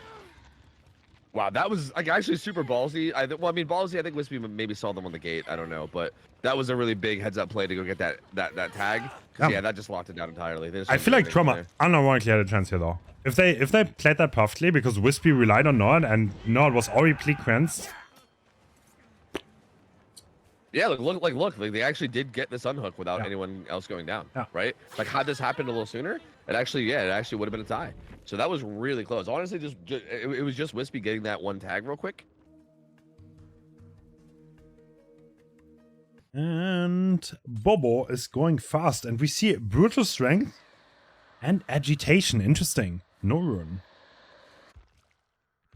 B: Wow, that was like actually super ballsy. Well, I mean, ballsy. I think Wispy maybe saw them on the gate. I don't know, but that was a really big heads-up play to go get that tag. Yeah, that just locked it down entirely.
A: I feel like Trauma unironically had a chance here though. If they played that perfectly, because Wispy relied on Nord and Nord was already pre-cleansed.
B: Yeah, look, they actually did get this unhook without anyone else going down, right? Like, had this happened a little sooner, it actually would have been a tie. So that was really close. Honestly, it was just Wispy getting that one tag real quick.
A: And Bobo is going fast, and we see brutal strength and agitation. Interesting. No rune.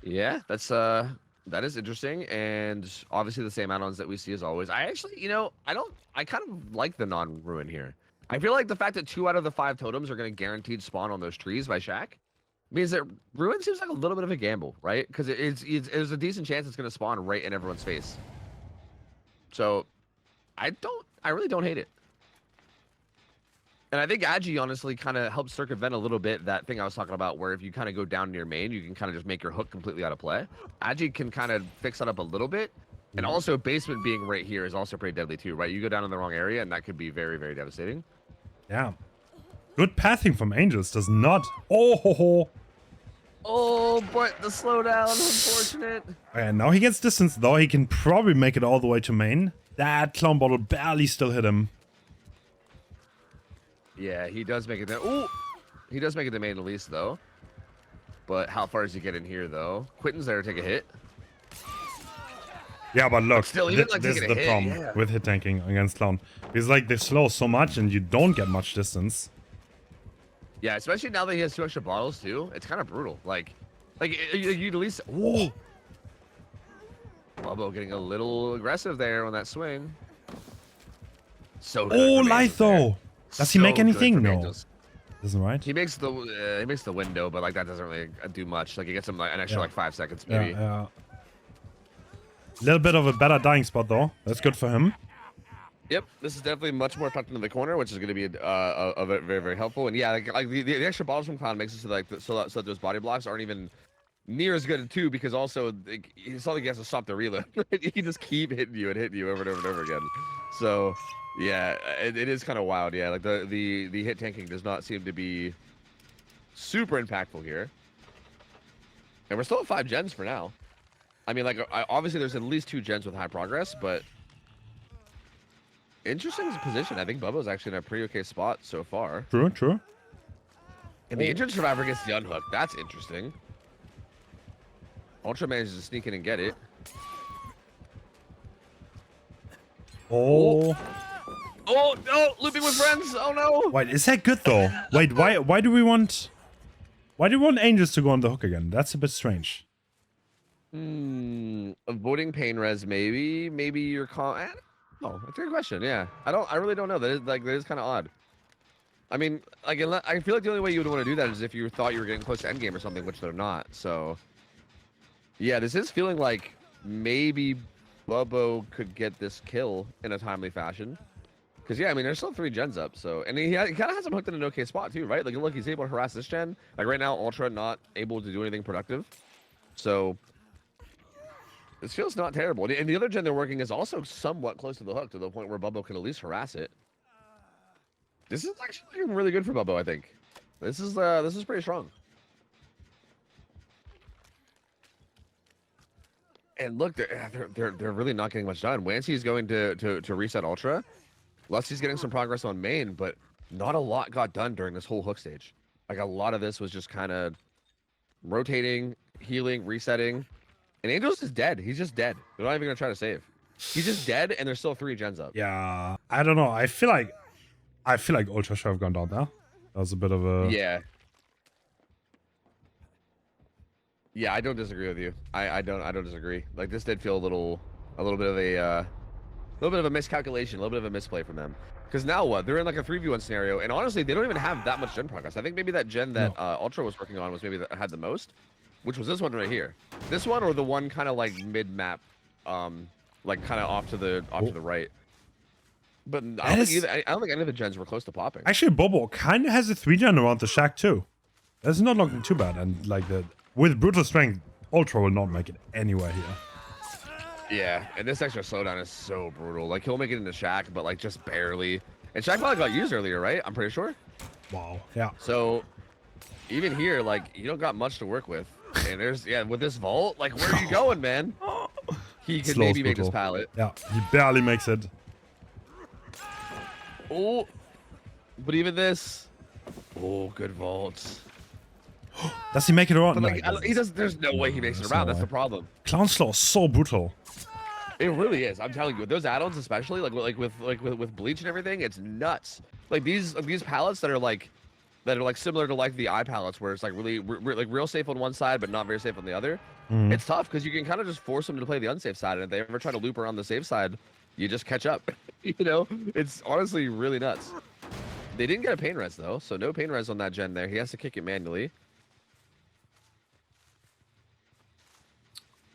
B: Yeah, that is interesting, and obviously the same add-ons that we see as always. I actually, I kind of like the non-ruin here. I feel like the fact that 2 out of the 5 totems are going to guaranteed spawn on those trees by Shaq means that ruin seems like a little bit of a gamble, right? Because there's a decent chance it's going to spawn right in everyone's face. So, I really don't hate it. And I think Agi honestly kind of helps circumvent a little bit that thing I was talking about, where if you kind of go down near main, you can kind of just make your hook completely out of play. Agi can kind of fix that up a little bit. And also basement being right here is also pretty deadly too, right? You go down in the wrong area and that could be very, very devastating.
A: Yeah. Good pathing from Angels does not. Oh, ho, ho.
B: Oh, but the slowdown, unfortunate.
A: Okay, now he gets distance though. He can probably make it all the way to main. That clown bottle barely still hit him.
B: Yeah, he does make it there. Ooh, he does make it to main at least though. But how far does he get in here though? Quentin's there to take a hit.
A: Yeah, but look,
B: still, even, like,
A: this is
B: taking
A: the
B: a hit,
A: problem with hit tanking against Clown. Because like they slow so much and you don't get much distance.
B: Yeah, especially now that he has 2 extra bottles too. It's kind of brutal. Like you'd at least. Whoa. Bobo getting a little aggressive there on that swing. So good.
A: Oh, light though. Does he make anything? No.
B: Angels.
A: Doesn't, right?
B: He makes the window, but like that doesn't really do much. Like he gets him like an extra like 5 seconds maybe.
A: Yeah. Little bit of a better dying spot though. That's good for him.
B: Yep, this is definitely much more tucked into the corner, which is going to be very, very helpful. And yeah, like the extra bottles from Clown makes it so like so that those body blocks aren't even near as good too, because also it's not like he has to stop the reload. He can just keep hitting you over and over and over again. So yeah, it is kind of wild. Yeah, like the hit tanking does not seem to be super impactful here. And we're still at 5 gens for now. I mean, like, obviously there's at least 2 gens with high progress, but interesting position. I think Bubba's actually in a pretty okay spot so far.
A: True, true.
B: And the injured survivor gets the unhook. That's interesting. Ultra manages to sneak in and get it.
A: Oh.
B: Oh, no! Looping with friends! Oh, no!
A: Wait, is that good, though? Wait, why do we want... Why do we want Angels to go on the hook again? That's a bit strange.
B: Avoiding pain res, maybe. Maybe you're Oh, that's a good question, yeah. I really don't know. That is kind of odd. I mean, like, I feel like the only way you would want to do that is if you thought you were getting close to endgame or something, which they're not, so... Yeah, this is feeling like maybe Bubbo could get this kill in a timely fashion. Because, yeah, I mean, there's still 3 gens up, so... And he kind of has him hooked in an okay spot, too, right? Like, look, he's able to harass this gen. Like, right now, Ultra not able to do anything productive. So... This feels not terrible. And the other gen they're working is also somewhat close to the hook, to the point where Bubbo can at least harass it. This is actually looking really good for Bubbo, I think. This is pretty strong. And look, they're really not getting much done. Wancy's going to reset Ultra. Lusty's getting some progress on main, but not a lot got done during this whole hook stage. Like, a lot of this was just kind of rotating, healing, resetting. And Angels is dead. He's just dead. They're not even going to try to save. He's just dead, and there's still 3 gens up.
A: Yeah, I don't know. I feel like Ultra should have gone down there. That was a bit of a...
B: Yeah. Yeah, I don't disagree with you. I don't disagree. Like, this did feel a little bit of a miscalculation, a little bit of a misplay from them. Because now what? They're in like a 3v1 scenario, and honestly, they don't even have that much gen progress. I think maybe that gen that Ultra was working on was maybe that had the most, which was this one right here. This one or the one kind of like mid-map, like kind of off to the right. But I don't think any of the gens were close to popping.
A: Actually, Bobo kind of has a 3-gen around the shack too. That's not looking too bad, and like with brutal strength, Ultra will not make it anywhere here.
B: Yeah, and this extra slowdown is so brutal. Like, he'll make it into Shack, but like just barely. And Shack probably got used earlier, right? I'm pretty sure.
A: Wow. Yeah.
B: So even here, like, you don't got much to work with. And there's with this vault, like, where are you going, man? He could maybe make this pallet.
A: Yeah, he barely makes it.
B: Oh, but even this. Oh, good vaults.
A: Does he make it around?
B: But like, he does. There's no way he makes it around. That's the problem.
A: Clown Slaw is so brutal.
B: It really is. I'm telling you, with those add-ons, especially like with bleach and everything, it's nuts. Like these pallets that are like similar to like the eye pallets, where it's like really like real safe on one side but not very safe on the other. It's tough because you can kind of just force them to play the unsafe side, and if they ever try to loop around the safe side, you just catch up. You know, it's honestly really nuts. They didn't get a pain res though, so no pain res on that gen there. He has to kick it manually.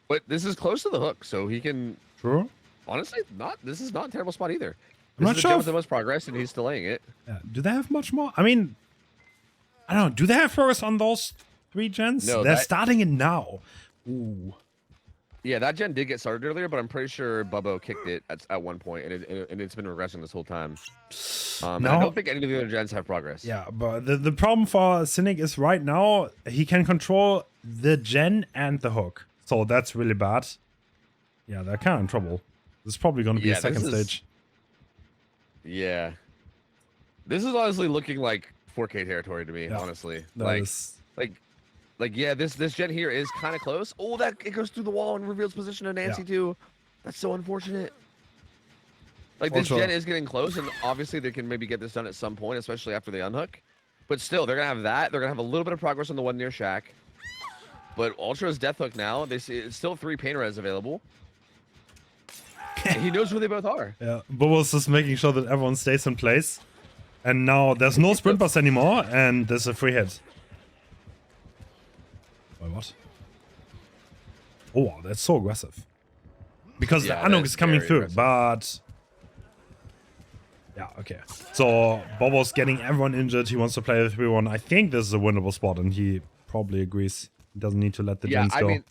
B: But this is close to the hook, so he can.
A: True.
B: Honestly, this is not a terrible spot either.
A: I'm not
B: this is
A: sure
B: the gen with the most progress, and he's delaying it.
A: Yeah. Do they have much more? I mean, I don't know. Do they have progress on those 3 gens?
B: No,
A: they're starting it now. Ooh.
B: Yeah, that gen did get started earlier, but I'm pretty sure Bubbo kicked it at one point, and it's been regressing this whole time. And I don't think any of the other gens have progress.
A: Yeah, but the problem for Cynic is right now he can control the gen and the hook. So that's really bad. Yeah, they're kind of in trouble. This is probably going to be a second stage.
B: Yeah. This is honestly looking like 4K territory to me, honestly. Yeah, this gen here is kind of close. Oh, it goes through the wall and reveals position of Nancy too. That's so unfortunate. Like, this gen is getting close, and obviously they can maybe get this done at some point, especially after they unhook. But still, they're going to have that. They're going to have a little bit of progress on the one near Shack. But Ultra's death hook now. They see it's still 3 pain res available. He knows where they both are.
A: Yeah, Bobo's just making sure that everyone stays in place. And now there's no sprint bus anymore, and there's a free hit. Wait, what? Oh, wow, that's so aggressive. Because the unhook is coming through, but... Yeah, okay. So, Bobo's getting everyone injured. He wants to play the 3-1. I think this is a winnable spot, and he probably agrees. He doesn't need to let the gens go.
B: I mean,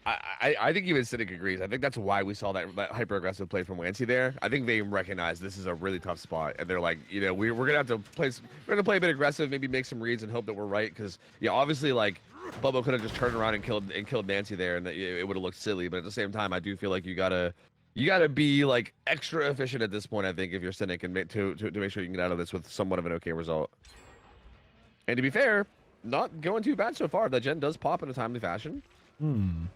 B: I think even Cynic agrees. I think that's why we saw that hyper aggressive play from Wancy there. I think they recognize this is a really tough spot, and they're like, you know, we're gonna have to play. We're gonna play a bit aggressive, maybe make some reads and hope that we're right. Because yeah, obviously like Bubba could have just turned around and killed Nancy there, and it would have looked silly. But at the same time, I do feel like you gotta be like extra efficient at this point. I think if you're Cynic and to make sure you can get out of this with somewhat of an okay result. And to be fair, not going too bad so far. The gen does pop in a timely fashion.
A: Hmm.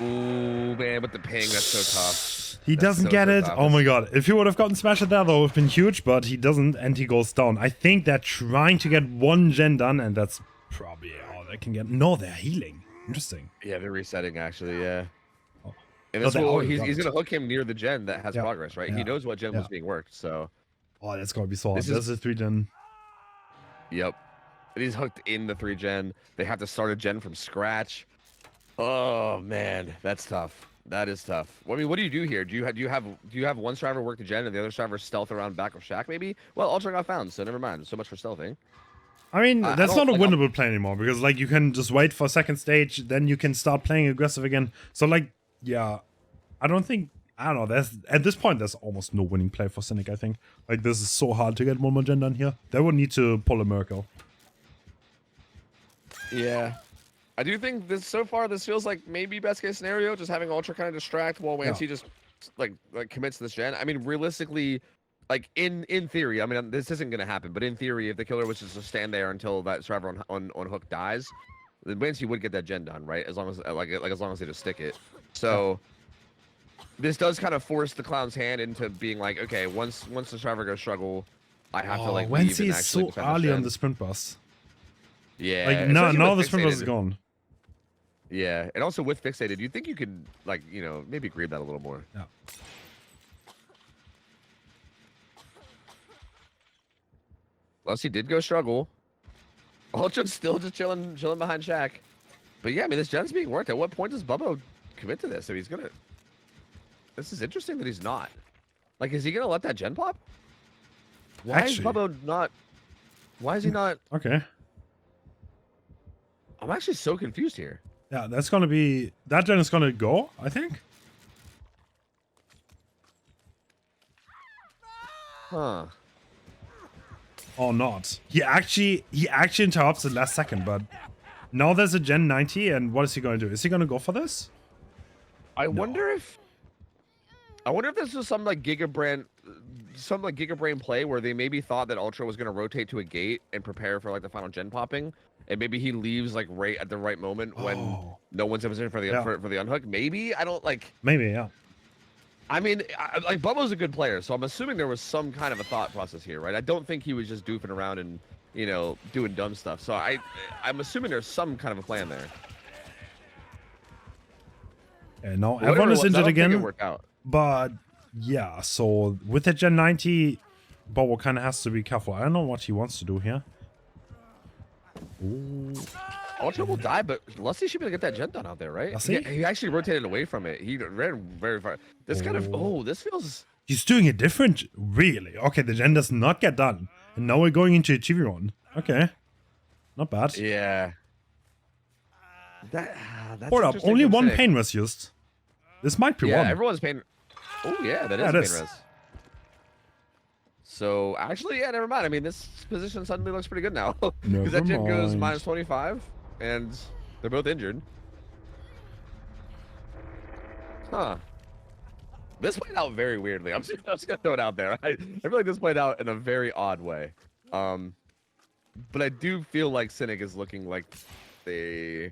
B: Ooh, man, with the ping, that's so tough.
A: He doesn't get it.
B: Tough.
A: Oh my god. If he would have gotten smashed there, that would have been huge, but he doesn't, and he goes down. I think they're trying to get one gen done, and that's probably all they can get. No, they're healing. Interesting.
B: Yeah, they're resetting, actually, yeah.
A: Oh.
B: And
A: No,
B: this
A: they
B: will,
A: already
B: he's
A: got
B: going
A: it.
B: to hook him near the gen that has
A: Yeah.
B: progress, right?
A: Yeah.
B: He knows what gen
A: Yeah.
B: was being worked, so...
A: Oh, that's gonna be so hard.
B: This
A: There's a 3 gen.
B: Yep. And he's hooked in the 3 gen. They have to start a gen from scratch. Oh, man, that's tough. That is tough. I mean, what do you do here? Do you have one striver work the gen and the other striver stealth around back of Shack, maybe? Well, Ultra got found, so never mind. So much for stealthing.
A: I mean,
B: I
A: that's
B: don't-
A: not a
B: like,
A: winnable play anymore, because, like, you can just wait for second stage, then you can start playing aggressive again. So, like, yeah, I don't know, at this point, there's almost no winning play for Cynic, I think. Like, this is so hard to get one more gen done here. They would need to pull a miracle.
B: Yeah. I do think so far this feels like maybe best case scenario, just having Ultra kind of distract while Wancy just like commits to this gen. I mean, realistically, like in theory, I mean, this isn't gonna happen, but in theory, if the killer was just to stand there until that striver on hook dies, then Wancy would get that gen done, right? As long as as long as they just stick it. So this does kind of force the clown's hand into being like, okay, once the striver goes struggle, I have to like leave
A: Wancy
B: and
A: is
B: actually
A: so
B: defend
A: early
B: gen.
A: on the sprint bus.
B: Yeah.
A: Like,
B: especially
A: now
B: with
A: the sprint bus
B: fixated.
A: is gone.
B: Yeah, and also with fixated, you think you could like, you know, maybe grieve that a little more.
A: Yeah.
B: Unless he did go struggle. Ultra's still just chilling behind Shack. But yeah, I mean, this gen's being worked. At what point does Bubba commit to this? So he's gonna. This is interesting that he's not. Like, is he gonna let that gen pop? Why
A: Actually.
B: is Bubba not? Why is he not?
A: Okay.
B: I'm actually so confused here.
A: Yeah, that's gonna be... That gen is gonna go, I think.
B: Huh.
A: Or not. He actually interrupts the last second, but now there's a Gen 90, and what is he gonna do? Is he gonna go for this?
B: I wonder if this was some like Gigabrain play where they maybe thought that Ultra was gonna rotate to a gate and prepare for like the final gen popping, and maybe he leaves like right at the right moment when no one's in position for the for the unhook. Maybe I don't like.
A: Maybe, yeah.
B: I mean, like Bubba's a good player, so I'm assuming there was some kind of a thought process here, right? I don't think he was just doofing around and doing dumb stuff. So I'm assuming there's some kind of a plan there.
A: And now
B: Whatever
A: everyone
B: it
A: is
B: was, I
A: injured
B: don't think
A: again.
B: it worked out.
A: But yeah, so with the Gen 90, Bobo kind of has to be careful. I don't know what he wants to do here. Ooh.
B: Ultra will die, but Lusty should be able to get that gen done out there, right?
A: Lusty?
B: He actually rotated away from it. He ran very far. This kind of this feels.
A: He's doing it different, really. Okay, the gen does not get done. And now we're going into a TV1. Okay. Not bad.
B: Yeah. That's
A: Hold up,
B: interesting
A: only
B: from
A: one
B: Cynic.
A: pain res used. This might be
B: Yeah,
A: one.
B: everyone's pain. Oh yeah, that is
A: Yeah,
B: a
A: it
B: pain
A: is.
B: res. So actually, yeah, never mind. I mean, this position suddenly looks pretty good now because that gen goes
A: mind.
B: -25, and they're both injured. Huh. This played out very weirdly. I'm just gonna throw it out there. I feel like this played out in a very odd way. But I do feel like Cynic is looking like they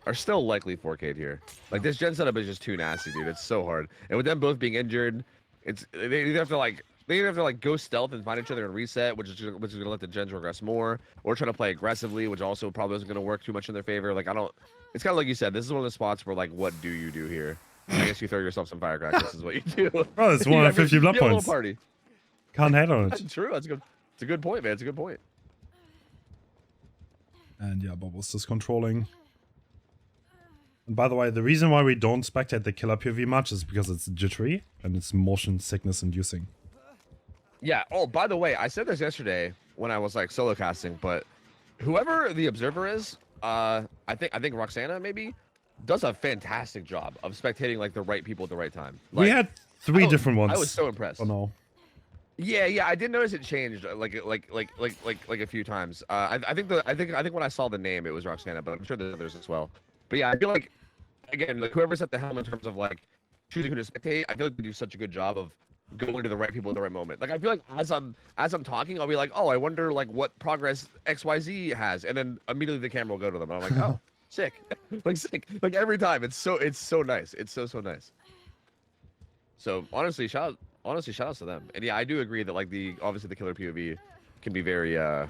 B: are still likely 4K'd here. Like this gen setup is just too nasty, dude. It's so hard. And with them both being injured, they either have to like go stealth and find each other and reset, which is gonna let the gens regress more, or try to play aggressively, which also probably isn't gonna work too much in their favor. Like it's kind of like you said. This is one of the spots where like, what do you do here? I guess you throw yourself some firecrackers is what you do.
A: Oh, it's 150 blood
B: You have a little
A: points.
B: party.
A: Can't hate on it.
B: That's true. That's good. It's a good point, man. It's a good point.
A: And yeah, Bobo's just controlling. And by the way, the reason why we don't spectate the killer POV much is because it's jittery and it's motion sickness inducing.
B: Yeah. Oh, by the way, I said this yesterday when I was like solo casting, but whoever the observer is, I think Roxana maybe does a fantastic job of spectating like the right people at the right time.
A: We
B: Like,
A: had three different ones.
B: I was so impressed.
A: Oh no.
B: Yeah, I did notice it changed like a few times. I think when I saw the name it was Roxana, but I'm sure there's others as well. But yeah, I feel like again, like whoever's at the helm in terms of like choosing who to spectate, I feel like they do such a good job of going to the right people at the right moment. Like I feel like as I'm talking, I'll be like, oh, I wonder like what progress XYZ has, and then immediately the camera will go to them, and I'm like, oh, sick, sick, like every time. It's so nice. It's so nice. So honestly, shout outs to them. And yeah, I do agree that like obviously the killer POV can be very
A: yeah.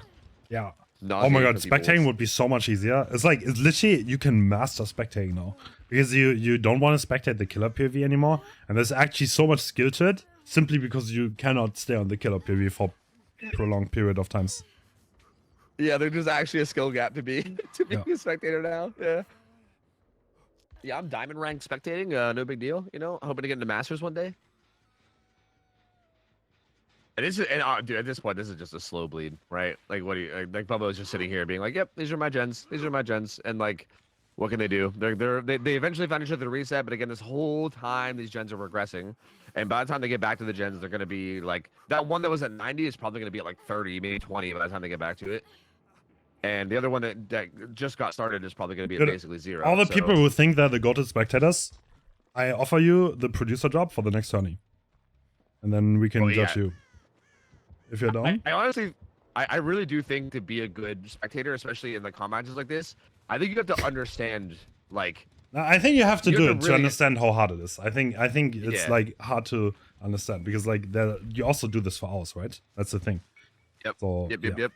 A: Oh my god, spectating would be so much easier. It's literally you can master spectating now. Because you don't want to spectate the killer POV anymore. And there's actually so much skill to it, simply because you cannot stay on the killer POV for a prolonged period of times.
B: Yeah, there's actually a skill gap to be a spectator now. Yeah. Yeah, I'm diamond rank spectating, no big deal, you know. Hoping to get into masters one day. And dude, at this point, this is just a slow bleed, right? Like, what do you like? Bubba is just sitting here being like, "Yep, these are my gens. These are my gens." And like, what can they do? They eventually find each other to reset, but again, this whole time these gens are regressing, and by the time they get back to the gens, they're gonna be like that one that was at 90 is probably gonna be at like 30, maybe 20 by the time they get back to it. And the other one that just got started is probably gonna be at basically 0.
A: All the people who think they're the goated spectators, I offer you the producer job for the next tourney, and then we can judge you. If you're down.
B: I honestly, I really do think to be a good spectator, especially in the combat matches like this, I think you have to understand, like...
A: I think you have to do it to understand how hard it is. I think it's like hard to understand because like you also do this for hours, right? That's the thing.
B: Yep.
A: So,
B: Yep.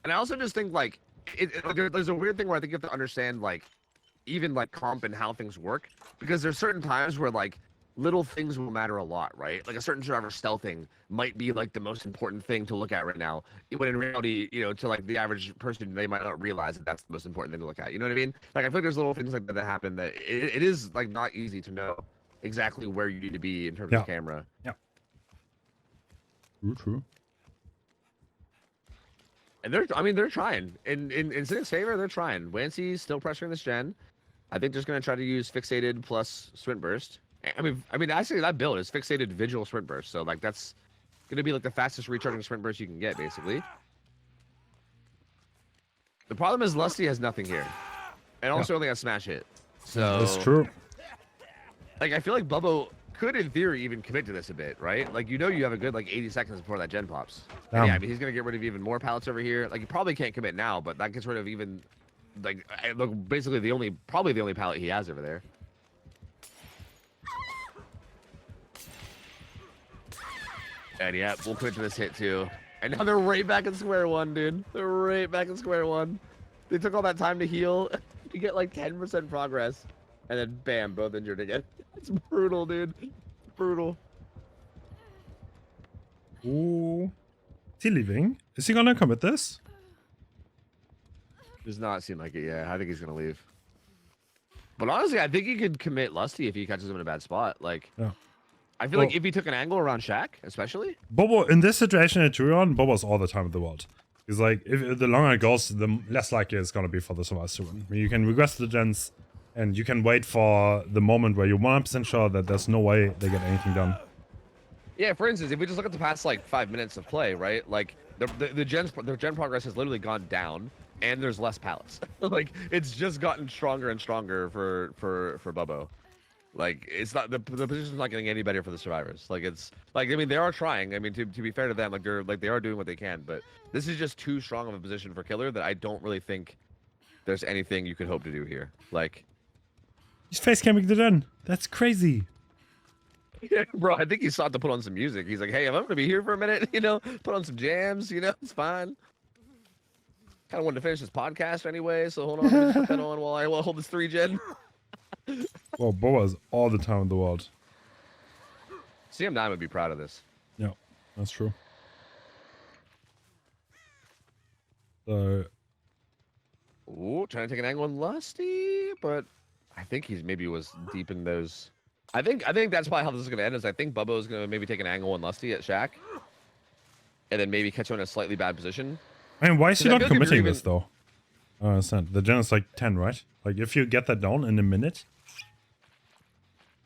B: And I also just think like, there's a weird thing where I think you have to understand like, even like comp and how things work, because there's certain times where like, little things will matter a lot, right? Like a certain survivor stealthing might be like the most important thing to look at right now. When in reality, you know, to like the average person, they might not realize that that's the most important thing to look at. You know what I mean? Like I feel like there's little things like that happen that it is like not easy to know exactly where you need to be in terms of camera.
A: Yeah. True.
B: And they're trying. In Cynic's favor, they're trying. Wancy's still pressuring this gen. I think they're just gonna try to use fixated plus sprint burst. I mean, actually, that build is fixated vigil sprint burst, so like that's gonna be like the fastest recharging sprint burst you can get, basically. The problem is Lusty has nothing here, and also only has smash hit. So
A: that's true.
B: Like I feel like Bubbo could, in theory, even commit to this a bit, right? Like you have a good like 80 seconds before that gen pops. And yeah, I mean he's gonna get rid of even more pallets over here. Like you probably can't commit now, but that gets rid of even like basically probably the only pallet he has over there. And yeah, we'll quit to this hit too. And now they're right back at square one, dude. They're right back at square one. They took all that time to heal to get like 10% progress. And then bam, both injured again. It's brutal, dude. Brutal.
A: Ooh. Is he leaving? Is he gonna commit this?
B: Does not seem like it, yeah. I think he's gonna leave. But honestly, I think he could commit Lusty if he catches him in a bad spot. Like,
A: yeah.
B: I feel like if he took an angle around Shaq, especially.
A: Bobo, in this situation at Turion, Bobo's all the time in the world. He's like, if the longer it goes, the less likely it's going to be for the survivors to win. I mean, you can regress the gens, and you can wait for the moment where you're 100% sure that there's no way they get anything done.
B: Yeah, for instance, if we just look at the past, like, 5 minutes of play, right? Like, the gen progress has literally gone down, and there's less pallets. Like, it's just gotten stronger and stronger for Bubbo. Like it's not the position's not getting any better for the survivors. Like it's like I mean they are trying. I mean to be fair to them, they are doing what they can. But this is just too strong of a position for Killer that I don't really think there's anything you could hope to do here. Like
A: he's face camming the den. That's crazy.
B: Yeah, bro. I think he sought to put on some music. He's like, hey, if I'm gonna be here for a minute, you know, put on some jams. You know, it's fine. Kind of wanted to finish this podcast anyway, so hold on, let me put that on while I hold this 3-gen.
A: Well, Boa's all the time in the world.
B: CM9 would be proud of this.
A: Yeah, that's true. So,
B: ooh, trying to take an angle on Lusty, but I think he's maybe was deep in those. I think that's probably how this is gonna end. Is I think Bubba is gonna maybe take an angle on Lusty at Shaq. and then maybe catch him in a slightly bad position.
A: I mean, why is he
B: 'Cause I
A: not
B: feel like if you're
A: committing
B: even-
A: this though? I don't understand. The gen is like 10, right? Like if you get that down in a minute.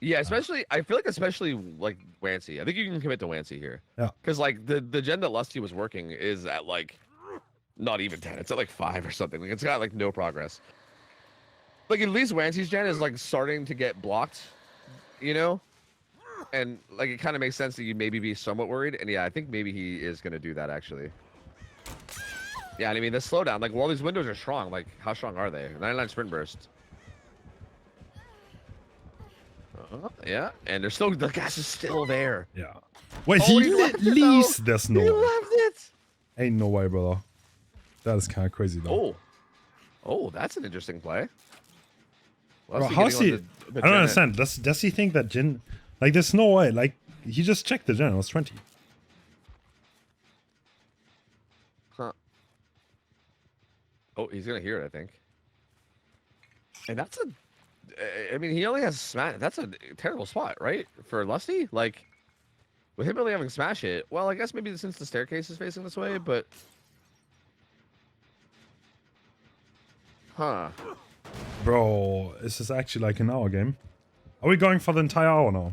B: Yeah, especially I feel like especially like Wancy. I think you can commit to Wancy here.
A: Yeah.
B: Because like the gen that Lusty was working is at like not even 10. It's at like 5 or something. Like it's got like no progress. Like at least Wancy's gen is like starting to get blocked, you know? And like it kind of makes sense that you maybe be somewhat worried. And yeah, I think maybe he is gonna do that actually. Yeah, and I mean the slowdown, like while these windows are strong, like how strong are they? 99 sprint burst. Yeah, and there's still the gas is still there.
A: Yeah. Wait,
B: Oh,
A: he
B: he left it,
A: leaves.
B: though.
A: There's no
B: He
A: way.
B: left it.
A: Ain't no way, brother. That is kind of crazy though.
B: Oh, that's an interesting play.
A: Bro,
B: Lusty
A: how's he?
B: getting on the
A: I don't
B: gen.
A: understand. Does he think that Jin? Like, there's no way. Like, he just checked the gen. It was 20.
B: Huh. Oh, he's gonna hear it, I think. And that's a. I mean, he only has smash. That's a terrible spot, right? For Lusty, like, with him only having smash hit. Well, I guess maybe since the staircase is facing this way, but. Huh.
A: Bro, is this actually like an hour game? Are we going for the entire hour now?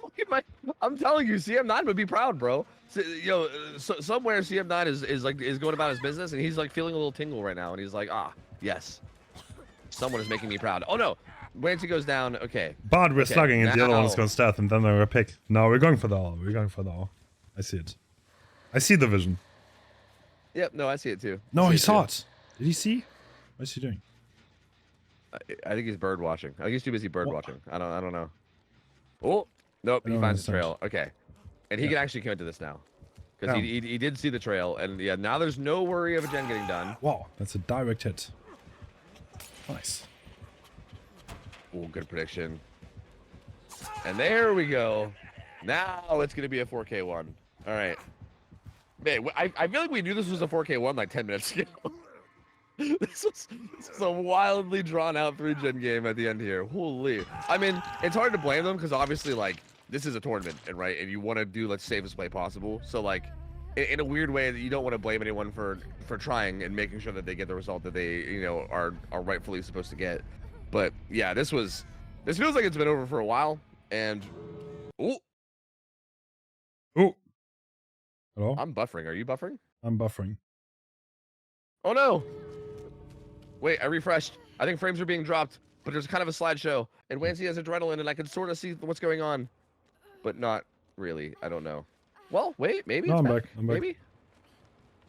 B: Look at my. I'm telling you, CM9 would be proud, bro. Somewhere CM9 is going about his business, and he's like feeling a little tingle right now, and he's like, ah, yes, someone is making me proud. Oh no, Wancy goes down. Okay.
A: But we're
B: Okay,
A: slugging, and the other
B: now-
A: one's going stealth, and then they're gonna pick. No, we're going for the hour. We're going for the hour. I see it. I see the vision.
B: Yep. No, I see it too.
A: No,
B: I
A: he
B: see
A: saw
B: too.
A: it. Did he see? What's he doing?
B: I think he's bird watching. I think he's too busy bird watching. I don't know. Oh, nope.
A: I
B: He
A: don't
B: finds the
A: understand.
B: trail. Okay, and he can actually commit to this now, because
A: Yeah.
B: he did see the trail, and yeah, now there's no worry of a gen getting done.
A: Wow, that's a direct hit. Nice.
B: Oh, good prediction. And there we go. Now it's gonna be a 4K one. All right. Man, I feel like we knew this was a 4K one like 10 minutes ago. This was a wildly drawn out 3-gen game at the end here. Holy. I mean, it's hard to blame them because obviously, like, this is a tournament, and right, and you want to do like safest play possible. So like, in a weird way, that you don't want to blame anyone for trying and making sure that they get the result that they are rightfully supposed to get. But yeah, this feels like it's been over for a while, and oh,
A: Oh. Hello?
B: I'm buffering. Are you buffering?
A: I'm buffering.
B: Oh no! Wait, I refreshed. I think frames are being dropped, but there's kind of a slideshow, and Wancy has adrenaline, and I can sort of see what's going on, but not really. I don't know. Well, wait, maybe.
A: No,
B: it's
A: I'm back. I'm back.
B: Maybe.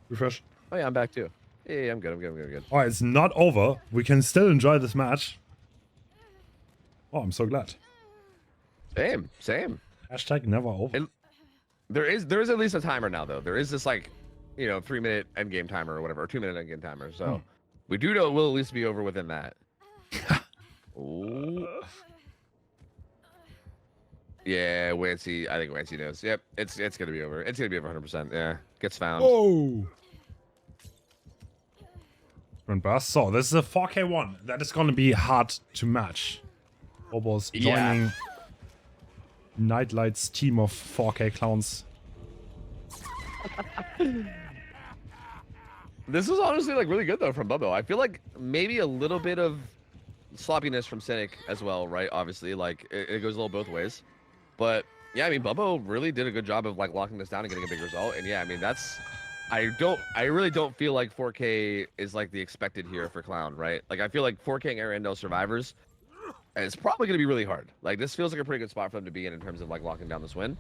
A: Refresh.
B: Oh yeah, I'm back too. Yeah, I'm good. I'm good.
A: Alright, it's not over. We can still enjoy this match. Oh, I'm so glad.
B: Same.
A: Hashtag never over.
B: And there is at least a timer now, though. There is this like, 3-minute endgame timer or whatever, or 2-minute endgame timer. So we do know it will at least be over within that. Ooh. Yeah, Wancy. I think Wancy knows. Yep, it's gonna be over. It's gonna be over 100%. Yeah, gets found.
A: Whoa! Sprint burst. So this is a 4K one. That is gonna be hard to match. Bobo's
B: Yeah.
A: joining Nightlight's team of 4K clowns.
B: This was honestly like really good though from Bubbo. I feel like maybe a little bit of sloppiness from Cynic as well, right? Obviously, like it goes a little both ways. But yeah, I mean Bubbo really did a good job of like locking this down and getting a big result. And yeah, I mean that's I really don't feel like 4K is like the expected here for Clown, right? Like I feel like 4K Arendelle Survivors is probably gonna be really hard. Like this feels like a pretty good spot for them to be in terms of like locking down this win.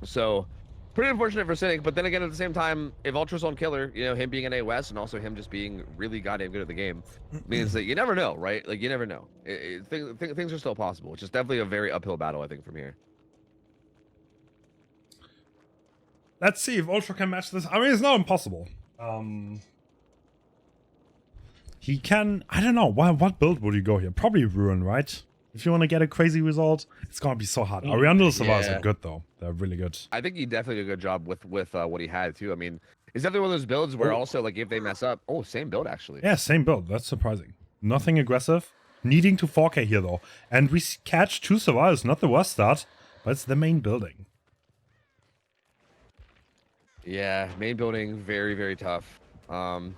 B: So pretty unfortunate for Cynic, but then again at the same time, if Ultrasound Killer, him being an A West and also him just being really goddamn good at the game, means that you never know, right? Like you never know. Things are still possible. It's just definitely a very uphill battle, I think, from here.
A: Let's see if Ultra can match this. I mean, it's not impossible. He can. I don't know. What build would you go here? Probably Ruin, right? If you want to get a crazy result, it's gonna be so hard. Ariandel Survivors are good though. They're really good.
B: I think he definitely did a good job with what he had too. I mean, it's definitely one of those builds where also like if they mess up, same build actually.
A: Yeah, same build. That's surprising. Nothing aggressive. Needing to 4K here though, and we catch 2 survivors. Not the worst start, but it's the main building.
B: Yeah, main building, very, very tough. But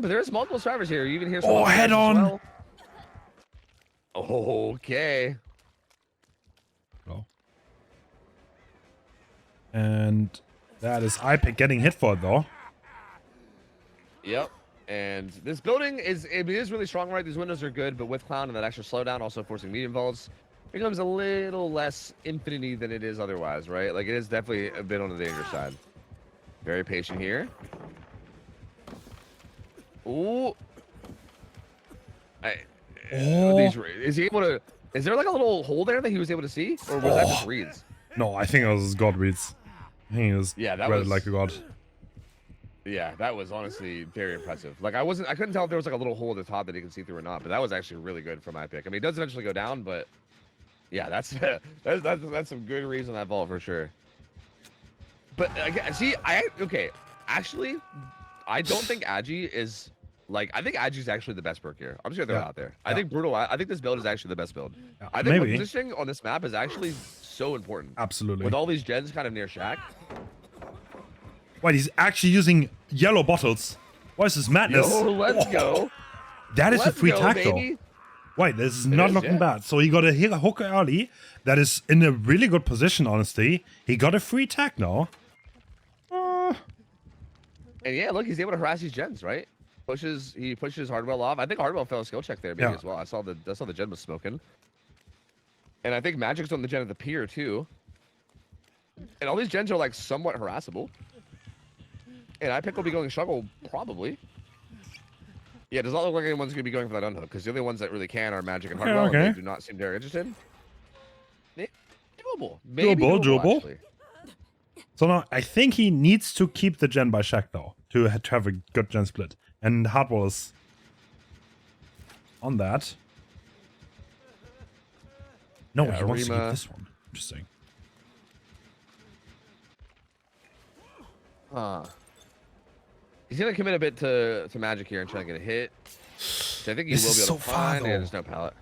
B: there's multiple survivors here. You even hear some
A: Oh, head on.
B: well. Okay.
A: No. And that is iPick getting hit for it, though.
B: Yep. And this building is really strong, right? These windows are good, but with Clown and that extra slowdown, also forcing medium vaults, becomes a little less infinity than it is otherwise, right? Like, it is definitely a bit on the dangerous side. Very patient here. Ooh. Is he able to... Is there like a little hole there that he was able to see? Or was that just reads?
A: No, I think it was God reads. I think it was
B: that
A: read
B: was
A: like a god.
B: Yeah, that was honestly very impressive. Like I couldn't tell if there was like a little hole at the top that he could see through or not, but that was actually really good for my pick. I mean, it does eventually go down, but yeah, that's some good reason that vault for sure. But again, see, actually, I don't think Agi is like, I think Agi's actually the best perk here. I'm just gonna throw it out there. I think brutal. I think this build is actually the best build.
A: Yeah,
B: I think
A: maybe.
B: positioning on this map is actually so important.
A: Absolutely.
B: With all these gens kind of near Shack.
A: Wait, he's actually using yellow bottles. What is this madness?
B: Yo, let's go.
A: That is a
B: Let's
A: free
B: go,
A: tag,
B: baby.
A: though. Wait, this is not
B: is,
A: looking
B: yeah.
A: bad. So he got a hook early. That is in a really good position, honestly. He got a free tag now.
B: And yeah, look, he's able to harass these gens, right? He pushes Hardwell off. I think Hardwell fell a skill check there maybe as well. I saw the gen was smoking. And I think Magic's on the gen at the pier too. And all these gens are like somewhat harassable. And iPick will be going struggle probably. Yeah, it does not look like anyone's gonna be going for that unhook because the only ones that really can are Magic and Hardwell.
A: Okay.
B: And they do not seem very interested. Doable. Maybe
A: Doable.
B: Actually.
A: So now I think he needs to keep the gen by Shack though to have a good gen split. And Hardwell is on that. No,
B: Yeah,
A: he wants to keep
B: Arima.
A: this one. Interesting.
B: He's gonna commit a bit to Magic here and try to get a hit. So I think he
A: This
B: will
A: is
B: be able
A: so
B: to
A: far,
B: find. Yeah,
A: though.
B: there's no pallet.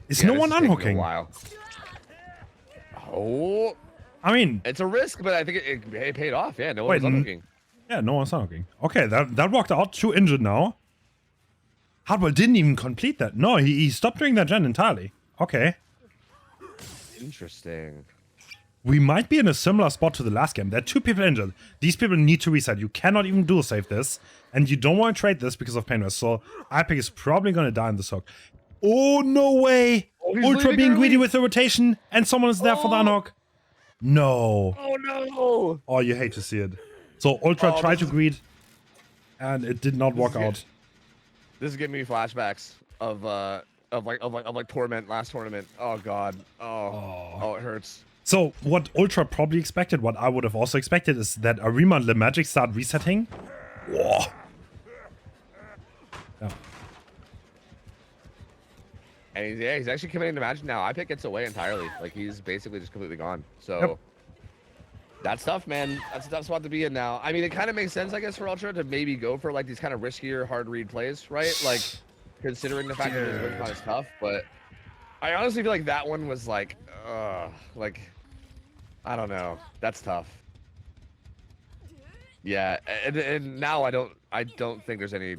A: Is
B: Yeah,
A: no
B: this
A: one
B: is taking a
A: unhooking?
B: while. Oh,
A: I mean,
B: it's a risk, but I think it paid off. Yeah, no one
A: Wait,
B: was unhooking.
A: yeah, no one's unhooking. Okay, that worked out. 2 injured now. Hardwell didn't even complete that. No, he stopped doing that gen entirely. Okay.
B: Interesting.
A: We might be in a similar spot to the last game. There are 2 people injured. These people need to reset. You cannot even dual save this. And you don't want to trade this because of pain rest. So iPick is probably going to die in this hook. Oh, no way.
B: Oh, he's
A: Ultra
B: leaving
A: being
B: early.
A: greedy with the rotation. And someone is there for the unhook. No.
B: Oh no!
A: Oh, you hate to see it. So Ultra
B: Oh,
A: tried
B: this
A: to greed. And it did not work out.
B: This is giving me flashbacks of Torment last tournament. Oh god. Oh, it hurts.
A: So what Ultra probably expected, what I would have also expected, is that Arima and the Magic start resetting. Whoa. Yeah.
B: And he's actually committing to Magic now. iPick gets away entirely. Like he's basically just completely gone. So
A: Yep.
B: that's tough, man. That's a tough spot to be in now. I mean, it kind of makes sense, I guess, for Ultra to maybe go for like these kind of riskier, hard read plays, right? Like considering the fact that his win con is tough, but I honestly feel like that one was like I don't know. That's tough. Yeah, and now I don't think there's any.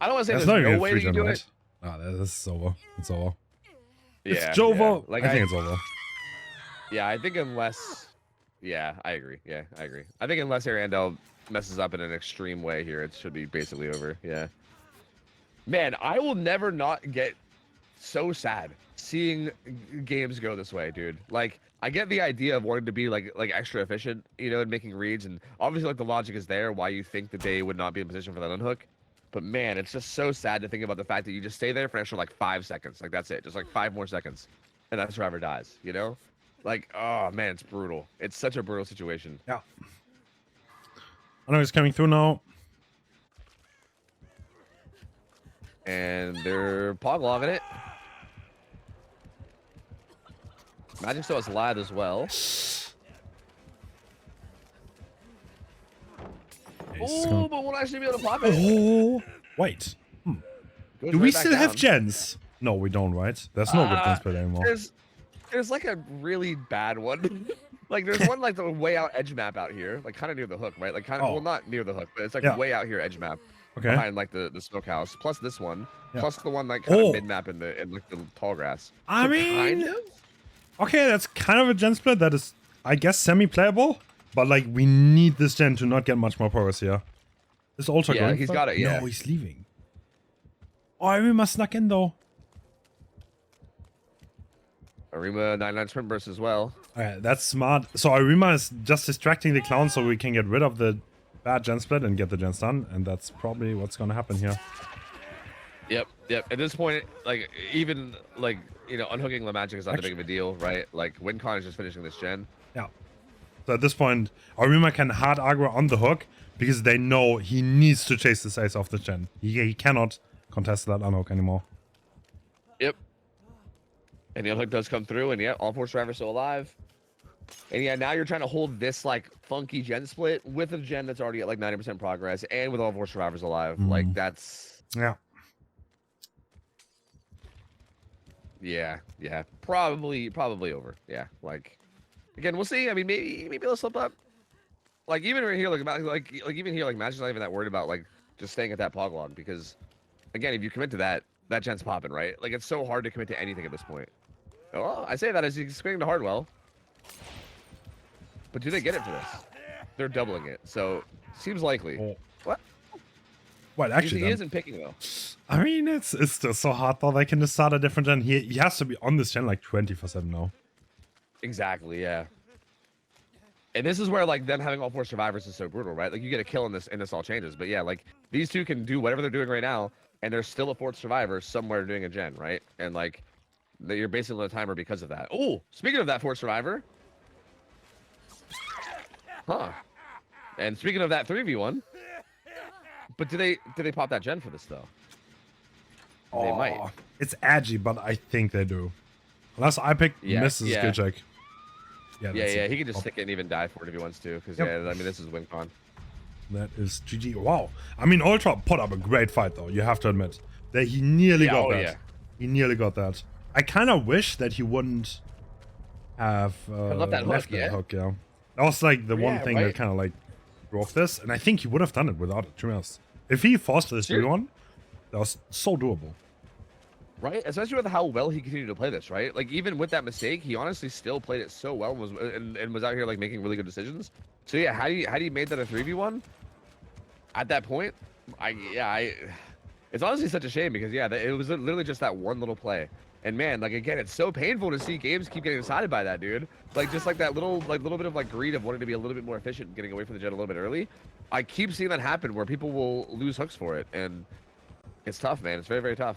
B: I don't want to say
A: That's
B: there's
A: not
B: no
A: even
B: way
A: free
B: that you
A: gen,
B: do
A: right?
B: it.
A: Ah, this is over. It's over.
B: Yeah,
A: It's Jovo.
B: Like
A: I think it's over.
B: Yeah, I think unless. Yeah, I agree. I think unless Arandel messes up in an extreme way here, it should be basically over. Yeah. Man, I will never not get so sad seeing games go this way, dude. Like, I get the idea of wanting to be like extra efficient, you know, and making reads, and obviously like the logic is there why you think that they would not be in position for that unhook. But man, it's just so sad to think about the fact that you just stay there for an extra like 5 seconds. Like that's it, just like 5 more seconds, and that survivor dies. You know, like oh man, it's brutal. It's such a brutal situation.
A: Yeah. I know he's coming through now.
B: And they're poglogging it. Magic still has Lad as well. Oh, but we'll actually be able to pop it.
A: Oh, wait.
B: Goes
A: Do
B: right
A: we
B: back
A: still have
B: down.
A: gens? No, we don't, right? There's no good gen split anymore.
B: There's like a really bad one. Like there's one like the way out edge map out here, like kind of near the hook, right? Like kind of well not near the hook, but it's like way out here edge map behind like the smokehouse. Plus this one, plus the one like kind of mid map in like the tall grass.
A: I mean, okay, that's kind of a gen split that is, I guess, semi-playable, but like we need this gen to not get much more progress here. Is Ultra going?
B: He's got it. Yeah,
A: no, he's leaving. Oh, Arima snuck in though.
B: Arima 99 sprint burst as well.
A: Alright, that's smart. So Arima is just distracting the clown so we can get rid of the bad gen split and get the gens done, and that's probably what's gonna happen here.
B: Yep. At this point, like even like unhooking the magic is not that big of a deal, right? Like WinCon is just finishing this gen.
A: Yeah. So at this point, Arima can hard aggro on the hook because they know he needs to chase this ace off the gen. He cannot contest that unhook anymore.
B: Yep. And the unhook does come through, and all 4 survivors still alive. And now you're trying to hold this like funky gen split with a gen that's already at like 90% progress, and with all 4 survivors alive. Like that's yeah, probably over. Yeah, like again, we'll see. I mean, maybe they'll slip up. Like even right here, like even here, like Magic's not even that worried about like just staying at that pog log because, again, if you commit to that gen's popping, right? Like it's so hard to commit to anything at this point. Oh, I say that as he's swinging to Hardwell. But do they get it for this? They're doubling it, so seems likely.
A: Oh.
B: What?
A: Well, actually,
B: he isn't picking though.
A: I mean, it's still so hard though. They can just start a different gen. He has to be on this gen like 24/7 now.
B: Exactly, yeah. And this is where like them having all 4 survivors is so brutal, right? Like you get a kill in this, and this all changes. But yeah, like these two can do whatever they're doing right now, and there's still a 4th survivor somewhere doing a gen, right? And like you're basically on a timer because of that. Oh, speaking of that 4th survivor. Huh. And speaking of that 3v1, but do they pop that gen for this though? They might.
A: It's edgy, but I think they do. Unless I pick misses skill check.
B: Yeah, he can just stick it and even die for it if he wants to. Because I mean, this is WinCon.
A: That is GG. Wow. I mean, Ultra put up a great fight though. You have to admit that he nearly got that. He nearly got that. I kind of wish that he wouldn't have
B: left that hook.
A: Yeah. That was like the one thing that kind of like broke this, and I think he would have done it without it, to be honest. If he forced this 3-1, that was so doable.
B: Right? Especially with how well he continued to play this, right? Like even with that mistake, he honestly still played it so well and was out here like making really good decisions. So yeah, how do you made that a 3v1? At that point, it's honestly such a shame because it was literally just that one little play. And man, like again, it's so painful to see games keep getting decided by that, dude. Like just like that little bit of like greed of wanting to be a little bit more efficient and getting away from the gen a little bit early. I keep seeing that happen where people will lose hooks for it, and it's tough, man. It's very, very tough.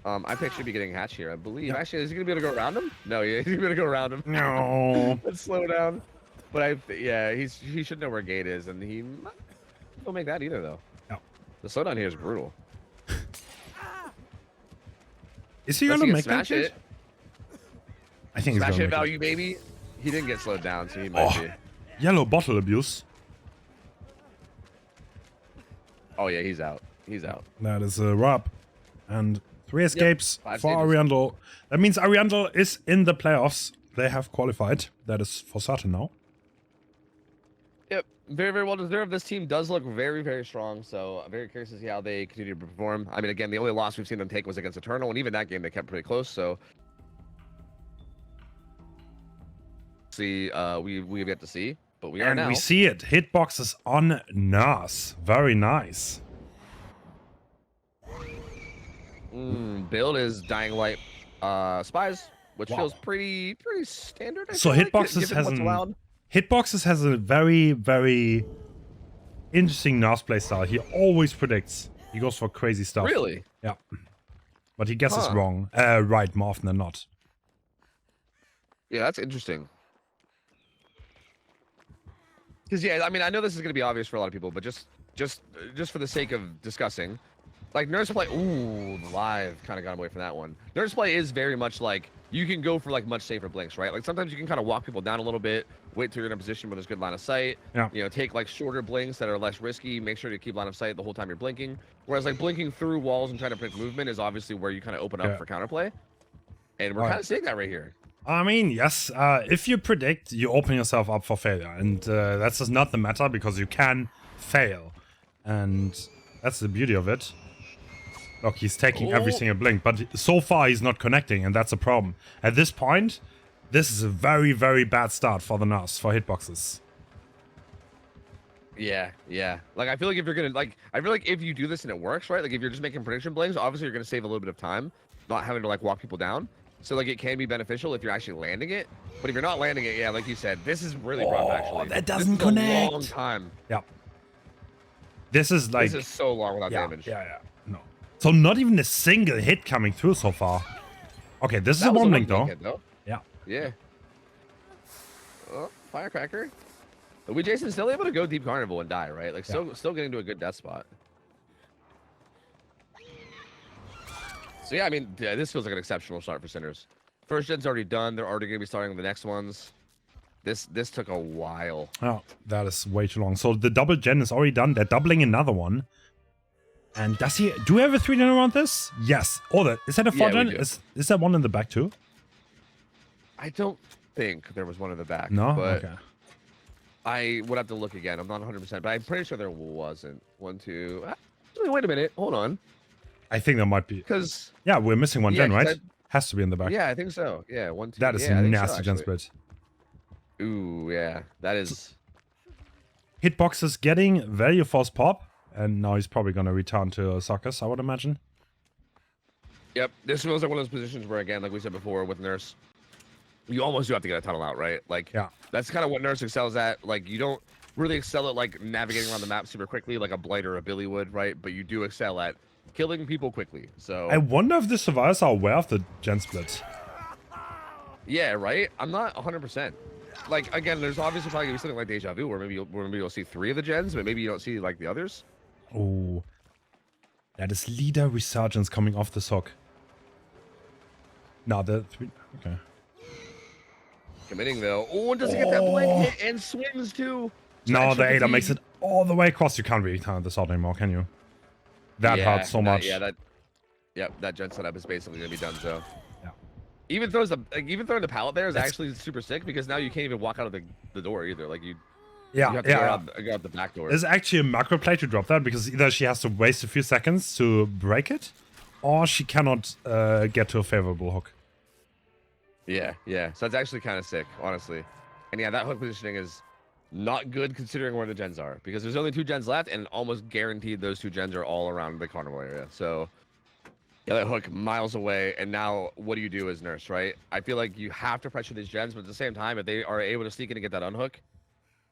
B: I think should be getting hatch here, I believe. Yeah. Actually, is he gonna be able to go around him? No, he's gonna be able to go around him.
A: No.
B: Let's slow down. But he should know where gate is, and he don't make that either though.
A: No.
B: The slowdown here is brutal.
A: Is he gonna make that
B: it?
A: I think he's
B: smash
A: gonna
B: it value, baby. He didn't get slowed down, so he might be.
A: Yellow bottle abuse.
B: Oh yeah, he's out. He's out.
A: That is a wrap. And 3 escapes for Ariandel. That means Ariandel is in the playoffs. They have qualified. That is for certain now.
B: Yep, very, very well deserved. This team does look very, very strong. So I'm very curious to see how they continue to perform. I mean, again, the only loss we've seen them take was against Eternal, and even that game they kept pretty close. So see, we've yet to see, but we are now.
A: We see it. Hitboxes on Nas. Very nice.
B: Build is Dying Light Spies, which feels pretty standard.
A: So Hitboxes has a very, very interesting Nas play style. He always predicts. He goes for crazy stuff.
B: Really?
A: Yeah. But he guesses wrong. Right, more often than not.
B: Yeah, that's interesting. Because I mean, I know this is gonna be obvious for a lot of people, but just for the sake of discussing. Like Nurse Play, ooh, live kind of got away from that one. Nurse Play is very much like, you can go for like much safer blinks, right? Like sometimes you can kind of walk people down a little bit, wait till you're in a position where there's good line of sight.
A: Yeah.
B: You know, take like shorter blinks that are less risky, make sure to keep line of sight the whole time you're blinking. Whereas like blinking through walls and trying to predict movement is obviously where you kind of open up for counterplay. And we're kind of seeing that right here.
A: I mean, yes, if you predict, you open yourself up for failure. And that's just not the matter because you can fail. And that's the beauty of it. Look, he's taking every single blink, but so far he's not connecting, and that's a problem. At this point, this is a very, very bad start for the nurse, for hitboxes.
B: Yeah, yeah. Like, I feel like if you're gonna, like, I feel like if you do this and it works, right? Like, if you're just making prediction blanks, obviously you're gonna save a little bit of time, not having to, like, walk people down. So, like, it can be beneficial if you're actually landing it. But if you're not landing it, yeah, like you said, this is really rough, actually.
A: That doesn't
B: this is
A: connect.
B: a long time.
A: Yeah. This is like...
B: This is so long without damage.
A: Yeah. No. So not even a single hit coming through so far. Okay, this is a one link, though. Yeah.
B: Yeah. Oh, firecracker. But we Jason's still able to go deep carnival and die, right? Like, still getting to a good death spot. So yeah, I mean, yeah, this feels like an exceptional start for Sinners. First gen's already done. They're already going to be starting the next ones. This took a while.
A: Oh, that is way too long. So the double gen is already done. They're doubling another one. And do we have a 3 gen around this? Yes. Oh, is that a 4 gen? Is that one in the back too?
B: I don't think there was one in the back.
A: No?
B: But
A: Okay.
B: I would have to look again. I'm not 100%, but I'm pretty sure there wasn't. 1, 2. Wait a minute. Hold on.
A: I think there might be.
B: Because...
A: Yeah, we're missing one gen, right? Has to be in the back.
B: Yeah, I think so. Yeah, 1, 2.
A: That is a nasty gen split.
B: Ooh, yeah. That is...
A: Hitbox is getting value force pop. And now he's probably going to return to Suckers, I would imagine.
B: Yep, this feels like one of those positions where, again, like we said before with Nurse, you almost do have to get a tunnel out, right? Like, that's kind of what Nurse excels at. Like, you don't really excel at, like, navigating around the map super quickly like a Blight or a Billy would, right? But you do excel at killing people quickly, so...
A: I wonder if the survivors are aware of the gen split.
B: Yeah, right? I'm not 100%. Like, again, there's obviously probably going to be something like Deja Vu, where maybe you'll see 3 of the gens, but maybe you don't see, like, the others.
A: Oh, that is leader resurgence coming off this hook. Now the 3. Okay.
B: Committing though. Oh, and does he get that blink hit and swings too?
A: No, the Ada makes it all the way across. You can't really turn this out anymore, can you? That hurts so much.
B: That gen setup is basically gonna be done. So.
A: Yeah.
B: Even throwing the pallet there is actually super sick because now you can't even walk out of the door either. Like you. You have to go out the back door.
A: There's actually a macro play to drop that because either she has to waste a few seconds to break it, or she cannot get to a favorable hook.
B: Yeah. So that's actually kind of sick, honestly. And yeah, that hook positioning is not good considering where the gens are because there's only 2 gens left and almost guaranteed those 2 gens are all around the carnival area. So yeah, that hook miles away. And now what do you do as Nurse, right? I feel like you have to pressure these gens, but at the same time, if they are able to sneak in and get that unhook,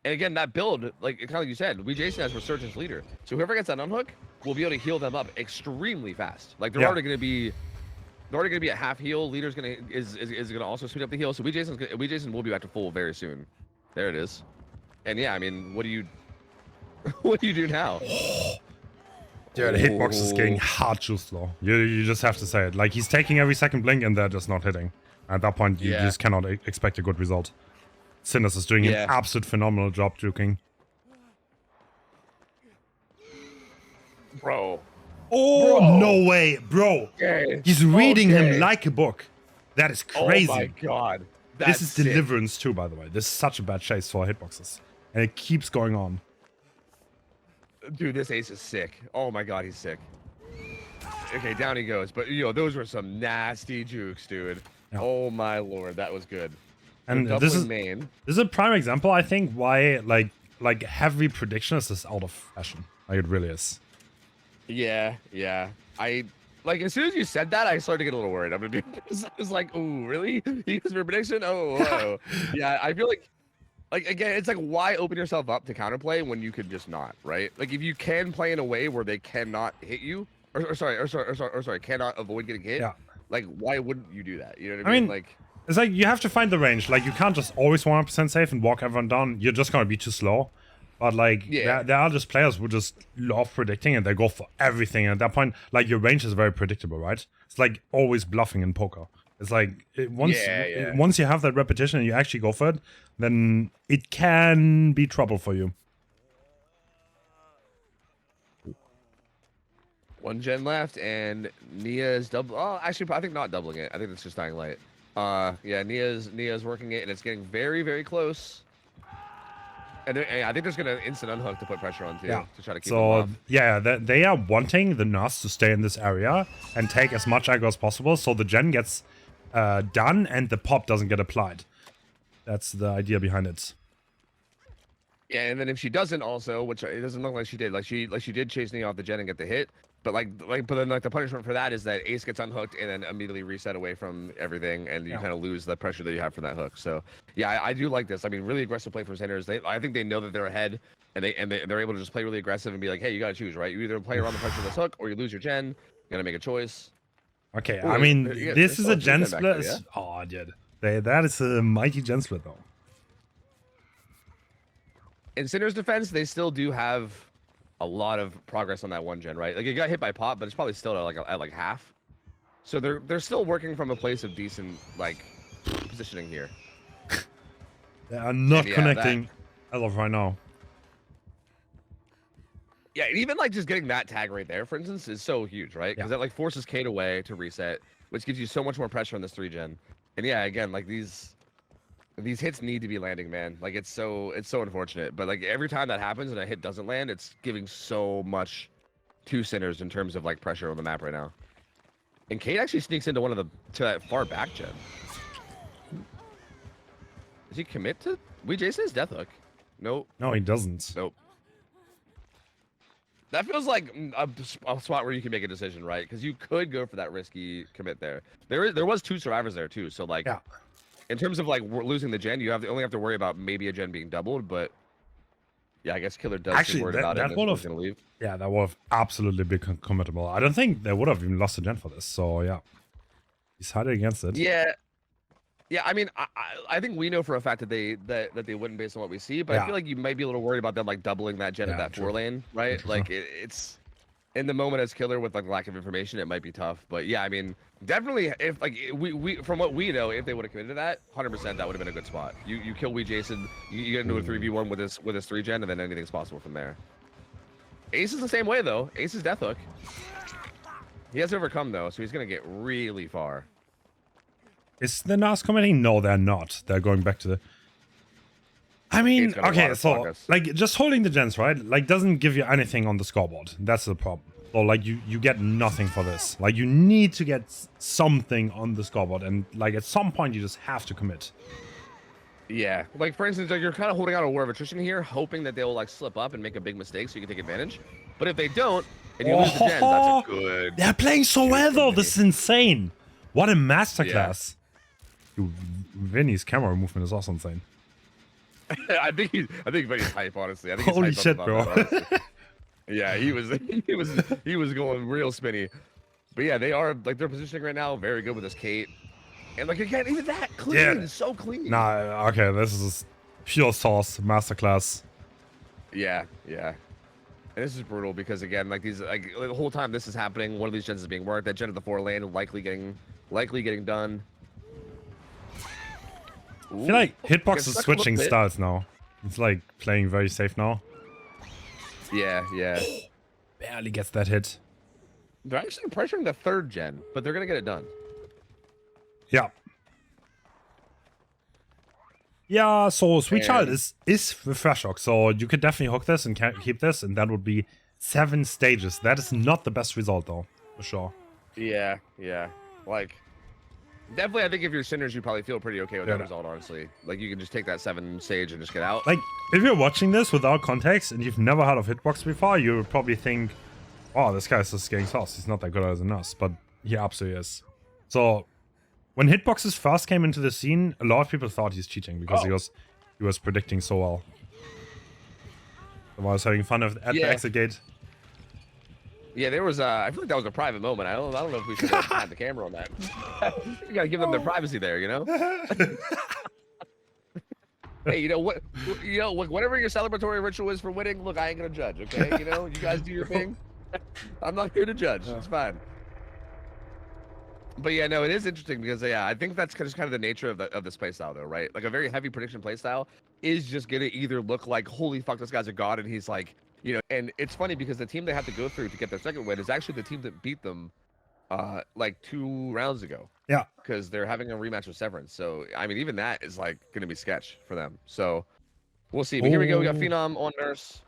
B: and again, that build, like kind of like you said, we Jason has Resurgence leader. So whoever gets that unhook will be able to heal them up extremely fast. Like they're already going to be at half heal. Leader's is gonna also speed up the heal. So we Jason will be back to full very soon. There it is. And yeah, I mean, what do you do now?
A: Dude, the hitbox is getting hard too slow. You just have to say it. Like he's taking every second blink and they're just not hitting. At that point, you just cannot expect a good result. Sinners is doing an absolute phenomenal job juking.
B: Bro.
A: Oh, bro. No way, bro.
B: Okay.
A: He's reading him like a book. That is crazy.
B: Oh my god.
A: This is Deliverance too, by the way. This is such a bad chase for hitboxes. And it keeps going on.
B: Dude, this ace is sick. Oh my god, he's sick. Okay, down he goes. But, those were some nasty jukes, dude. Yeah. Oh my lord, that was good.
A: And this is a prime example, I think, why like heavy prediction is just out of fashion. Like it really is.
B: Yeah. I as soon as you said that, I started to get a little worried. I'm gonna be honest. I was like, "Ooh, really? He used for prediction? Oh, yeah." I feel like again, it's like why open yourself up to counterplay when you could just not, right? Like if you can play in a way where they cannot hit you, or sorry, cannot avoid getting hit. Yeah. Like why wouldn't you do that? You know what I mean? Like.
A: It's like you have to find the range. Like you can't just always 100% safe and walk everyone down. You're just gonna be too slow. But like there are just players who just love predicting and they go for everything. And at that point, like your range is very predictable, right? It's like always bluffing in poker. It's like once you have that repetition and you actually go for it, then it can be trouble for you.
B: 1 gen left and Nia is double. Oh, actually, I think not doubling it. I think it's just dying light. Yeah, Nia's working it, and it's getting very, very close. And I think there's gonna instant unhook to put pressure on too,
A: Yeah.
B: to try to keep them off.
A: Yeah, they are wanting the Nurse to stay in this area and take as much aggro as possible, so the gen gets done and the pop doesn't get applied. That's the idea behind it.
B: Yeah, and then if she doesn't also, which it doesn't look like she did, like she did chase Nia off the gen and get the hit, but but then the punishment for that is that Ace gets unhooked and then immediately reset away from everything, and you kind of lose the pressure that you have from that hook. So yeah, I do like this. I mean, really aggressive play from Sanders. I think they know that they're ahead, and they're able to just play really aggressive and be like, hey, you gotta choose, right? You either play around the pressure of this hook or you lose your gen. You gotta make a choice.
A: Okay,
B: Ooh,
A: I mean,
B: yeah,
A: this is a gen split.
B: there, yeah?
A: Oh, dude. That is a mighty gen split, though.
B: In Cinder's defense, they still do have a lot of progress on that one gen, right? Like it got hit by pop, but it's probably still at like half. So they're still working from a place of decent like positioning here.
A: They are not connecting as of right now.
B: Yeah, and even like just getting that tag right there, for instance, is so huge, right? Because that like forces Kate away to reset, which gives you so much more pressure on this 3-gen. And yeah, again, like these hits need to be landing, man. Like it's so unfortunate, but like every time that happens and a hit doesn't land, it's giving so much to Sinners in terms of like pressure on the map right now. And Kate actually sneaks into to that far back gen. Does he commit to Jason's death hook? Nope.
A: No, he doesn't.
B: Nope. That feels like a spot where you can make a decision, right? Because you could go for that risky commit there. There was 2 survivors there too, so like. Yeah. In terms of like losing the gen, you only have to worry about maybe a gen being doubled, but yeah, I guess Killer does
A: actually
B: worried about it.
A: That would have,
B: leave.
A: Yeah, that would have absolutely been committable. I don't think they would have even lost the gen for this. So yeah, he's hiding against it.
B: Yeah, I mean, I think we know for a fact that they wouldn't based on what we see, but I feel like you might be a little worried about them like doubling that gen at that 4 lane, right? Like it's in the moment as Killer with like lack of information, it might be tough. But yeah, I mean, definitely if like we from what we know, if they would have committed to that, 100% that would have been a good spot. You kill Jason, you get into a 3v1 with his 3-gen, and then anything's possible from there. Ace is the same way though. Ace is death hook. He has overcome though, so he's gonna get really far. Is the Nas committing? No, they're not. They're going back to the. I mean, okay, so like just holding the gens, right? Like doesn't give you anything on the scoreboard. That's the problem. So like you get nothing for this. Like you need to get something on the scoreboard, and like at some point you just have to commit. Yeah, like for instance, like you're kind of holding out a war of attrition here, hoping that they will like slip up and make a big mistake so you can take advantage. But if they don't, and you lose the gens, that's a good. They're playing so well though. This is insane. What a masterclass. Yeah. Vinny's camera movement is also insane. I think Vinny's hype, honestly. I think holy shit, bro. Yeah, he was going real spinny. But yeah, they are like their positioning right now very good with this Kate. And like again, even that clean is so clean. Nah, okay, this is pure sauce masterclass. Yeah. And this is brutal because again, like these like the whole time this is happening, one of these gens is being worked. That gen at the 4 lane likely getting done. I feel like Hitbox is switching styles now. It's like playing very safe now. Yeah. Barely gets that hit. They're actually pressuring the 3rd gen, but they're gonna get it done. Yeah. Yeah, so Sweet Child is with Fresh Hook, so you could definitely hook this and keep this, and that would be 7 stages. That is not the best result though, for sure. Yeah. Like definitely, I think if you're Sinners, you probably feel pretty okay with that result, honestly. Like, you can just take that 7 stage and just get out. Like, if you're watching this without context and you've never heard of Hitbox before, you would probably think, oh, this guy's just getting sauce. He's not that good as a nurse. But he absolutely is. So, when Hitboxes first came into the scene, a lot of people thought he's cheating because he was predicting so well. So I was having fun at the exit gate. Yeah, there was I feel like that was a private moment. I don't know if we should have had the camera on that. You gotta give them their privacy there, you know? Hey, you know what? Whatever your celebratory ritual is for winning, look, I ain't gonna judge, okay? You know, you guys do your thing. I'm not here to judge. It's fine. But yeah, no, it is interesting because I think that's just kind of the nature of this playstyle, though, right? Like a very heavy prediction playstyle is just gonna either look like, holy fuck, this guy's a god, and he's like. You know, and it's funny because the team they have to go through to get their second win is actually the team that beat them like 2 rounds ago.
A: Yeah.
B: Because they're having a rematch with Severance. So I mean, even that is like going to be sketch for them. So we'll see. But here we go. We got Phenom on Nurse.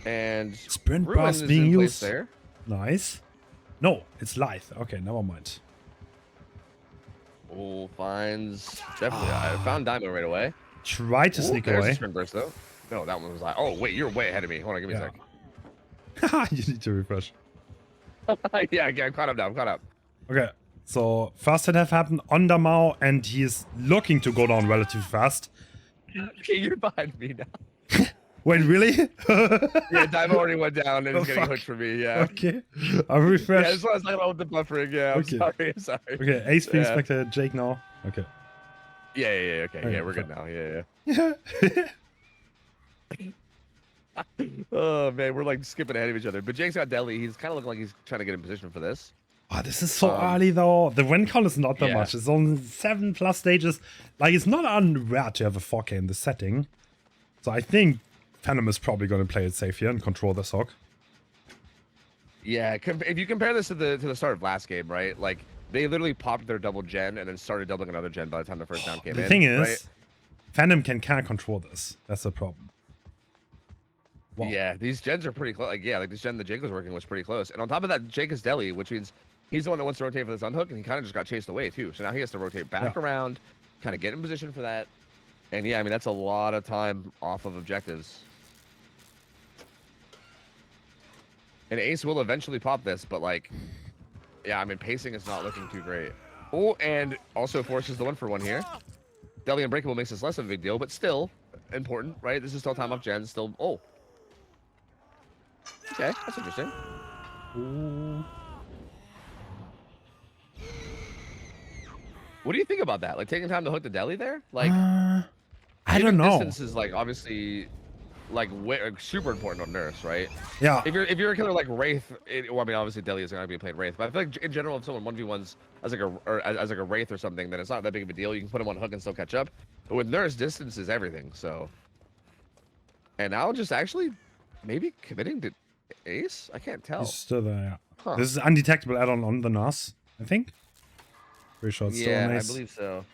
B: And
A: Sprint
B: Ruin
A: burst
B: is
A: being
B: in place
A: used.
B: there.
A: Nice. No, it's Lithe. Okay, never mind.
B: Oh, finds definitely. I found Diamond right away.
A: Try to sneak
B: There's
A: away.
B: a sprint burst though. No, that one was like, oh wait, you're way ahead of me. Hold on, give me a sec.
A: You need to refresh.
B: Yeah, I'm caught up now. I'm caught up.
A: Okay, so first hit have happened on Damao, and he is looking to go down relatively fast.
B: Okay, you're behind me now.
A: Wait, really?
B: Yeah, Diamond already went down and
A: Oh,
B: is getting
A: fuck.
B: hooked for me. Yeah.
A: Okay, I'll refresh.
B: Yeah, that's what I was talking about with the buffering. Yeah, I'm
A: Okay.
B: sorry. I'm sorry.
A: Okay, Ace being
B: Yeah.
A: spectated, Jake now. Okay.
B: Yeah. Okay.
A: Okay,
B: Yeah, we're
A: fine.
B: good now. Yeah. Oh man, we're like skipping ahead of each other. But Jake's got Deli. He's kind of looking like he's trying to get in position for this.
A: Oh, this is so early though. The win count is not that
B: Yeah.
A: much. It's only 7+ stages. Like, it's not unrare to have a 4K in this setting. So I think Phantom is probably going to play it safe here and control this hook.
B: Yeah, if you compare this to the start of last game, right? Like they literally popped their double gen and then started doubling another gen by the time the first down came in.
A: The thing is,
B: right?
A: Phantom can't control this. That's the problem. Wow.
B: Yeah, these gens are pretty close. Like, yeah, like this gen that Jake was working was pretty close. And on top of that, Jake is Deli, which means he's the one that wants to rotate for this unhook, and he kind of just got chased away too. So now he has to rotate back around, kind of get in position for that. And yeah, I mean that's a lot of time off of objectives. And Ace will eventually pop this, but like, yeah, I mean pacing is not looking too great. Oh, and also forces the 1-for-1 here. Deli Unbreakable makes this less of a big deal, but still important, right? This is still time off gen, still. Oh. Okay, that's interesting.
A: Ooh.
B: What do you think about that? Like taking time to hook the Deli there? Like,
A: I
B: even
A: don't know.
B: Distance is like obviously like super important on Nurse, right?
A: Yeah.
B: If you're a killer like Wraith, well, I mean obviously Deli is going to be playing Wraith, but I feel like in general if someone 1v1s as like a Wraith or something, then it's not that big of a deal. You can put him on hook and still catch up. But with Nurse, distance is everything. So, and now just actually maybe committing to Ace? I can't tell.
A: He's still there, yeah.
B: Huh.
A: This is undetectable add-on on the NAS, I think. Pretty sure it's still
B: Yeah,
A: on
B: I
A: Ace.
B: believe so.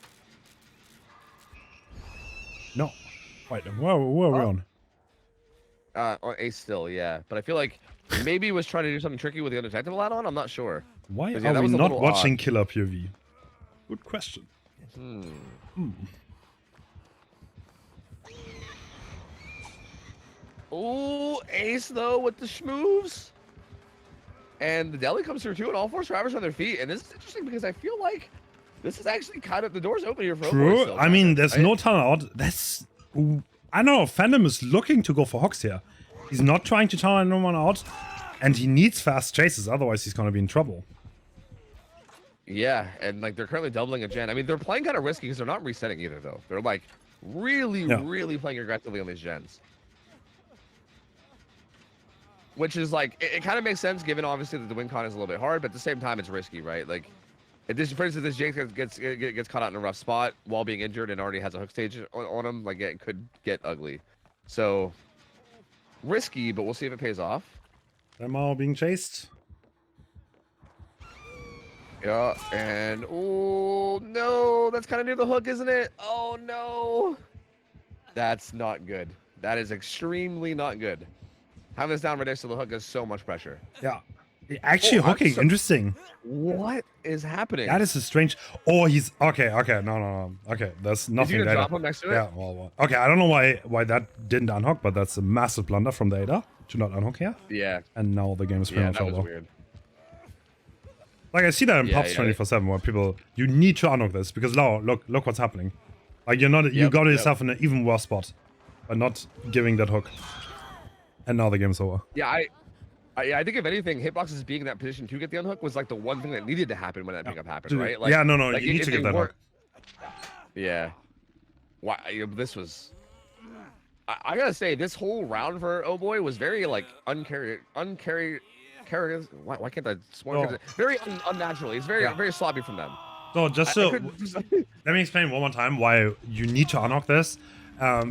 A: No. Wait, where are we on?
B: On Ace still, yeah. But I feel like maybe he was trying to do something tricky with the undetectable add-on. I'm not sure.
A: Why
B: 'Cause, yeah,
A: are
B: that
A: we
B: was a
A: not
B: little
A: watching
B: odd.
A: Killer POV? Good question.
B: Ooh, Ace though with the schmoves. And the Deli comes through too, and all 4 survivors on their feet. And this is interesting because I feel like this is actually kind of the door's open here for Oboe
A: True.
B: still,
A: I mean,
B: kinda,
A: there's
B: right?
A: no turn out. That's... I don't know. Phantom is looking to go for hooks here. He's not trying to turn anyone out. And he needs fast chases, otherwise he's going to be in trouble.
B: Yeah, and like they're currently doubling a gen. I mean, they're playing kind of risky because they're not resetting either, though. They're like really playing aggressively on these gens. Which is like, it kind of makes sense given obviously that the win con is a little bit hard, but at the same time it's risky, right? Like, if this, for instance, this Jake gets caught out in a rough spot while being injured and already has a hook stage on him, like it could get ugly. So risky, but we'll see if it pays off.
A: Am being chased?
B: Yeah, and oh no, that's kind of near the hook, isn't it? Oh no, that's not good. That is extremely not good. Having this down right next to the hook is so much pressure.
A: Yeah. Actually, hooking. Interesting.
B: What is happening?
A: That is a strange... Oh, he's... Okay. No. Okay, there's nothing
B: Is you
A: there.
B: gonna drop him next to it?
A: Yeah, well. Okay, I don't know why that didn't unhook, but that's a massive blunder from the Ada to not unhook here.
B: Yeah.
A: And now the game is pretty
B: Yeah,
A: much
B: that was
A: over.
B: weird.
A: Like, I see that in
B: Yeah,
A: Pops 24/7 where people... You need to unhook this, because now, look what's happening. Like, you got yourself in an even worse spot by not giving that hook. And now the game's over.
B: Yeah, I think if anything, Hitbox's being in that position to get the unhook was like the one thing that needed to happen when that pickup happened,
A: Dude,
B: right? Like,
A: yeah, no,
B: like
A: you need
B: if
A: to
B: they
A: get that
B: weren't-
A: hook.
B: Yeah. Why? This was. I gotta say, this whole round for Oh Boy was very like uncharacteristic. Why can't I? Very unnatural. It's very sloppy from them.
A: So just so let me explain one more time why you need to unhook this.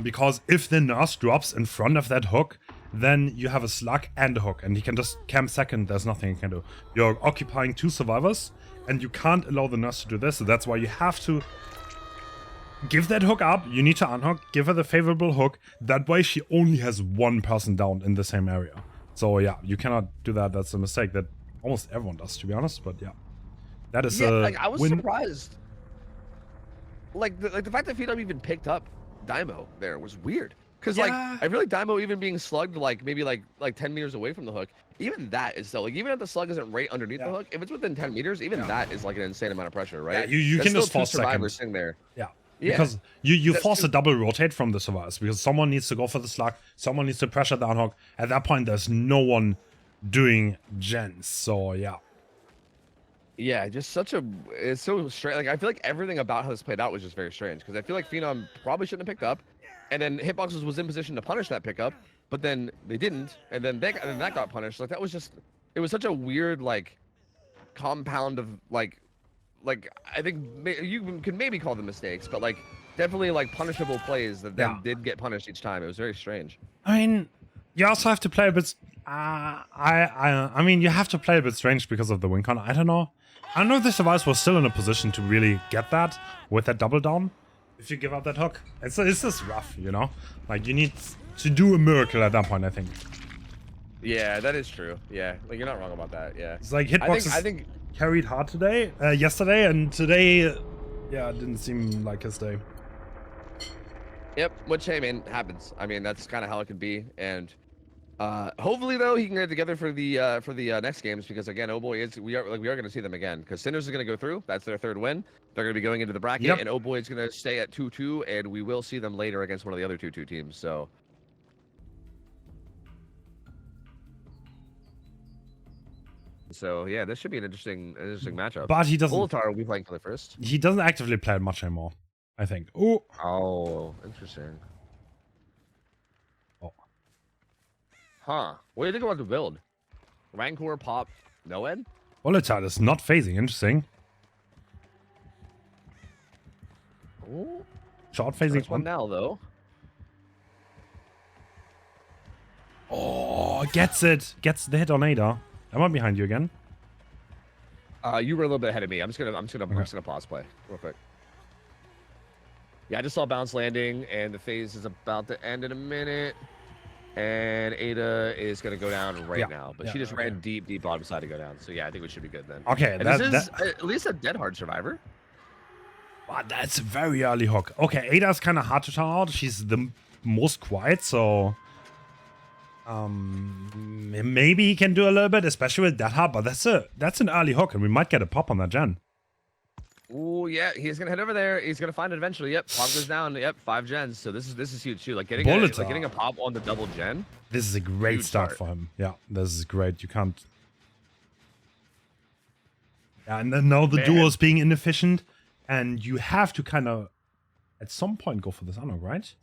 A: Because if the nurse drops in front of that hook, then you have a slug and a hook, and he can just camp second. There's nothing he can do. You're occupying 2 survivors, and you can't allow the nurse to do this, so that's why you have to give that hook up. You need to unhook, give her the favorable hook. That way she only has 1 person down in the same area. So yeah, you cannot do that. That's a mistake that almost everyone does, to be honest, but yeah. That is
B: like I was
A: win.
B: surprised. Like the fact that Phenom even picked up Daimo there was weird. Because like I feel like Daimo even being slugged like maybe like 10 meters away from the hook, even that is still like, even if the slug isn't right underneath the hook, if it's within 10 meters, even that is like an insane amount of pressure, right?
A: Yeah, you can just force
B: survivors
A: seconds.
B: sitting there.
A: Yeah. Because you force a double rotate from the survivors, because someone needs to go for the slug, someone needs to pressure the unhook. At that point, there's no one doing gens, so yeah.
B: Yeah, just it's so strange. Like I feel like everything about how this played out was just very strange, because I feel like Phenom probably shouldn't have picked up, and then Hitboxes was in position to punish that pickup, but then they didn't, and then that got punished. Like that was just, it was such a weird like compound of like I think you can maybe call them mistakes, but like definitely like punishable plays that then did get punished each time. It was very strange.
A: I mean, you also have to play a bit. I mean, you have to play a bit strange because of the win con. I don't know if the survivors was still in a position to really get that with that double down. If you give up that hook, it's just rough, you know. Like you need to do a miracle at that point, I think.
B: Yeah, that is true. Yeah, like you're not wrong about that. Yeah,
A: it's like Hitboxes
B: I think
A: carried hard yesterday, and today, yeah, it didn't seem like his day.
B: Yep, which hey man, happens. I mean, that's kind of how it can be, and hopefully though he can get it together for the next games, because again, oh boy, we are going to see them again, because Sinners is going to go through. That's their 3rd win. They're going to be going into the bracket, and oh boy, it's going to stay at 2-2, and we will see them later against one of the other 2-2 teams. So yeah, this should be an interesting matchup.
A: But he doesn't.
B: Bulletar will be playing for the first.
A: He doesn't actively play it much anymore, I think. Ooh.
B: Oh, interesting.
A: Oh.
B: Huh. What do you think about the build? Rancor, pop, no end?
A: Bulletar is not phasing. Interesting.
B: Ooh.
A: Short phasing
B: one now though.
A: Oh, gets it. Gets the hit on Ada. Am I behind you again?
B: You were a little bit ahead of me. I'm just gonna pause play real quick. Yeah, I just saw bounce landing, and the phase is about to end in a minute. And Ada is gonna go down right now, but she just ran deep bottom side to go down. So yeah, I think we should be good then.
A: Okay,
B: this is at least a dead hard survivor.
A: Wow, that's a very early hook. Okay, Ada's kind of hard to turn out. She's the most quiet, so maybe he can do a little bit, especially with that hard. But that's an early hook, and we might get a pop on that gen.
B: Oh yeah, he's gonna head over there. He's gonna find it eventually. Yep, pop goes down. Yep, 5 gens. So this is huge too. Like getting a pop on the double gen.
A: This is a great start for him. Yeah, this is great. You can't. Yeah, and then now the duo is being inefficient, and you have to kind of, at some point, go for this unhook, right?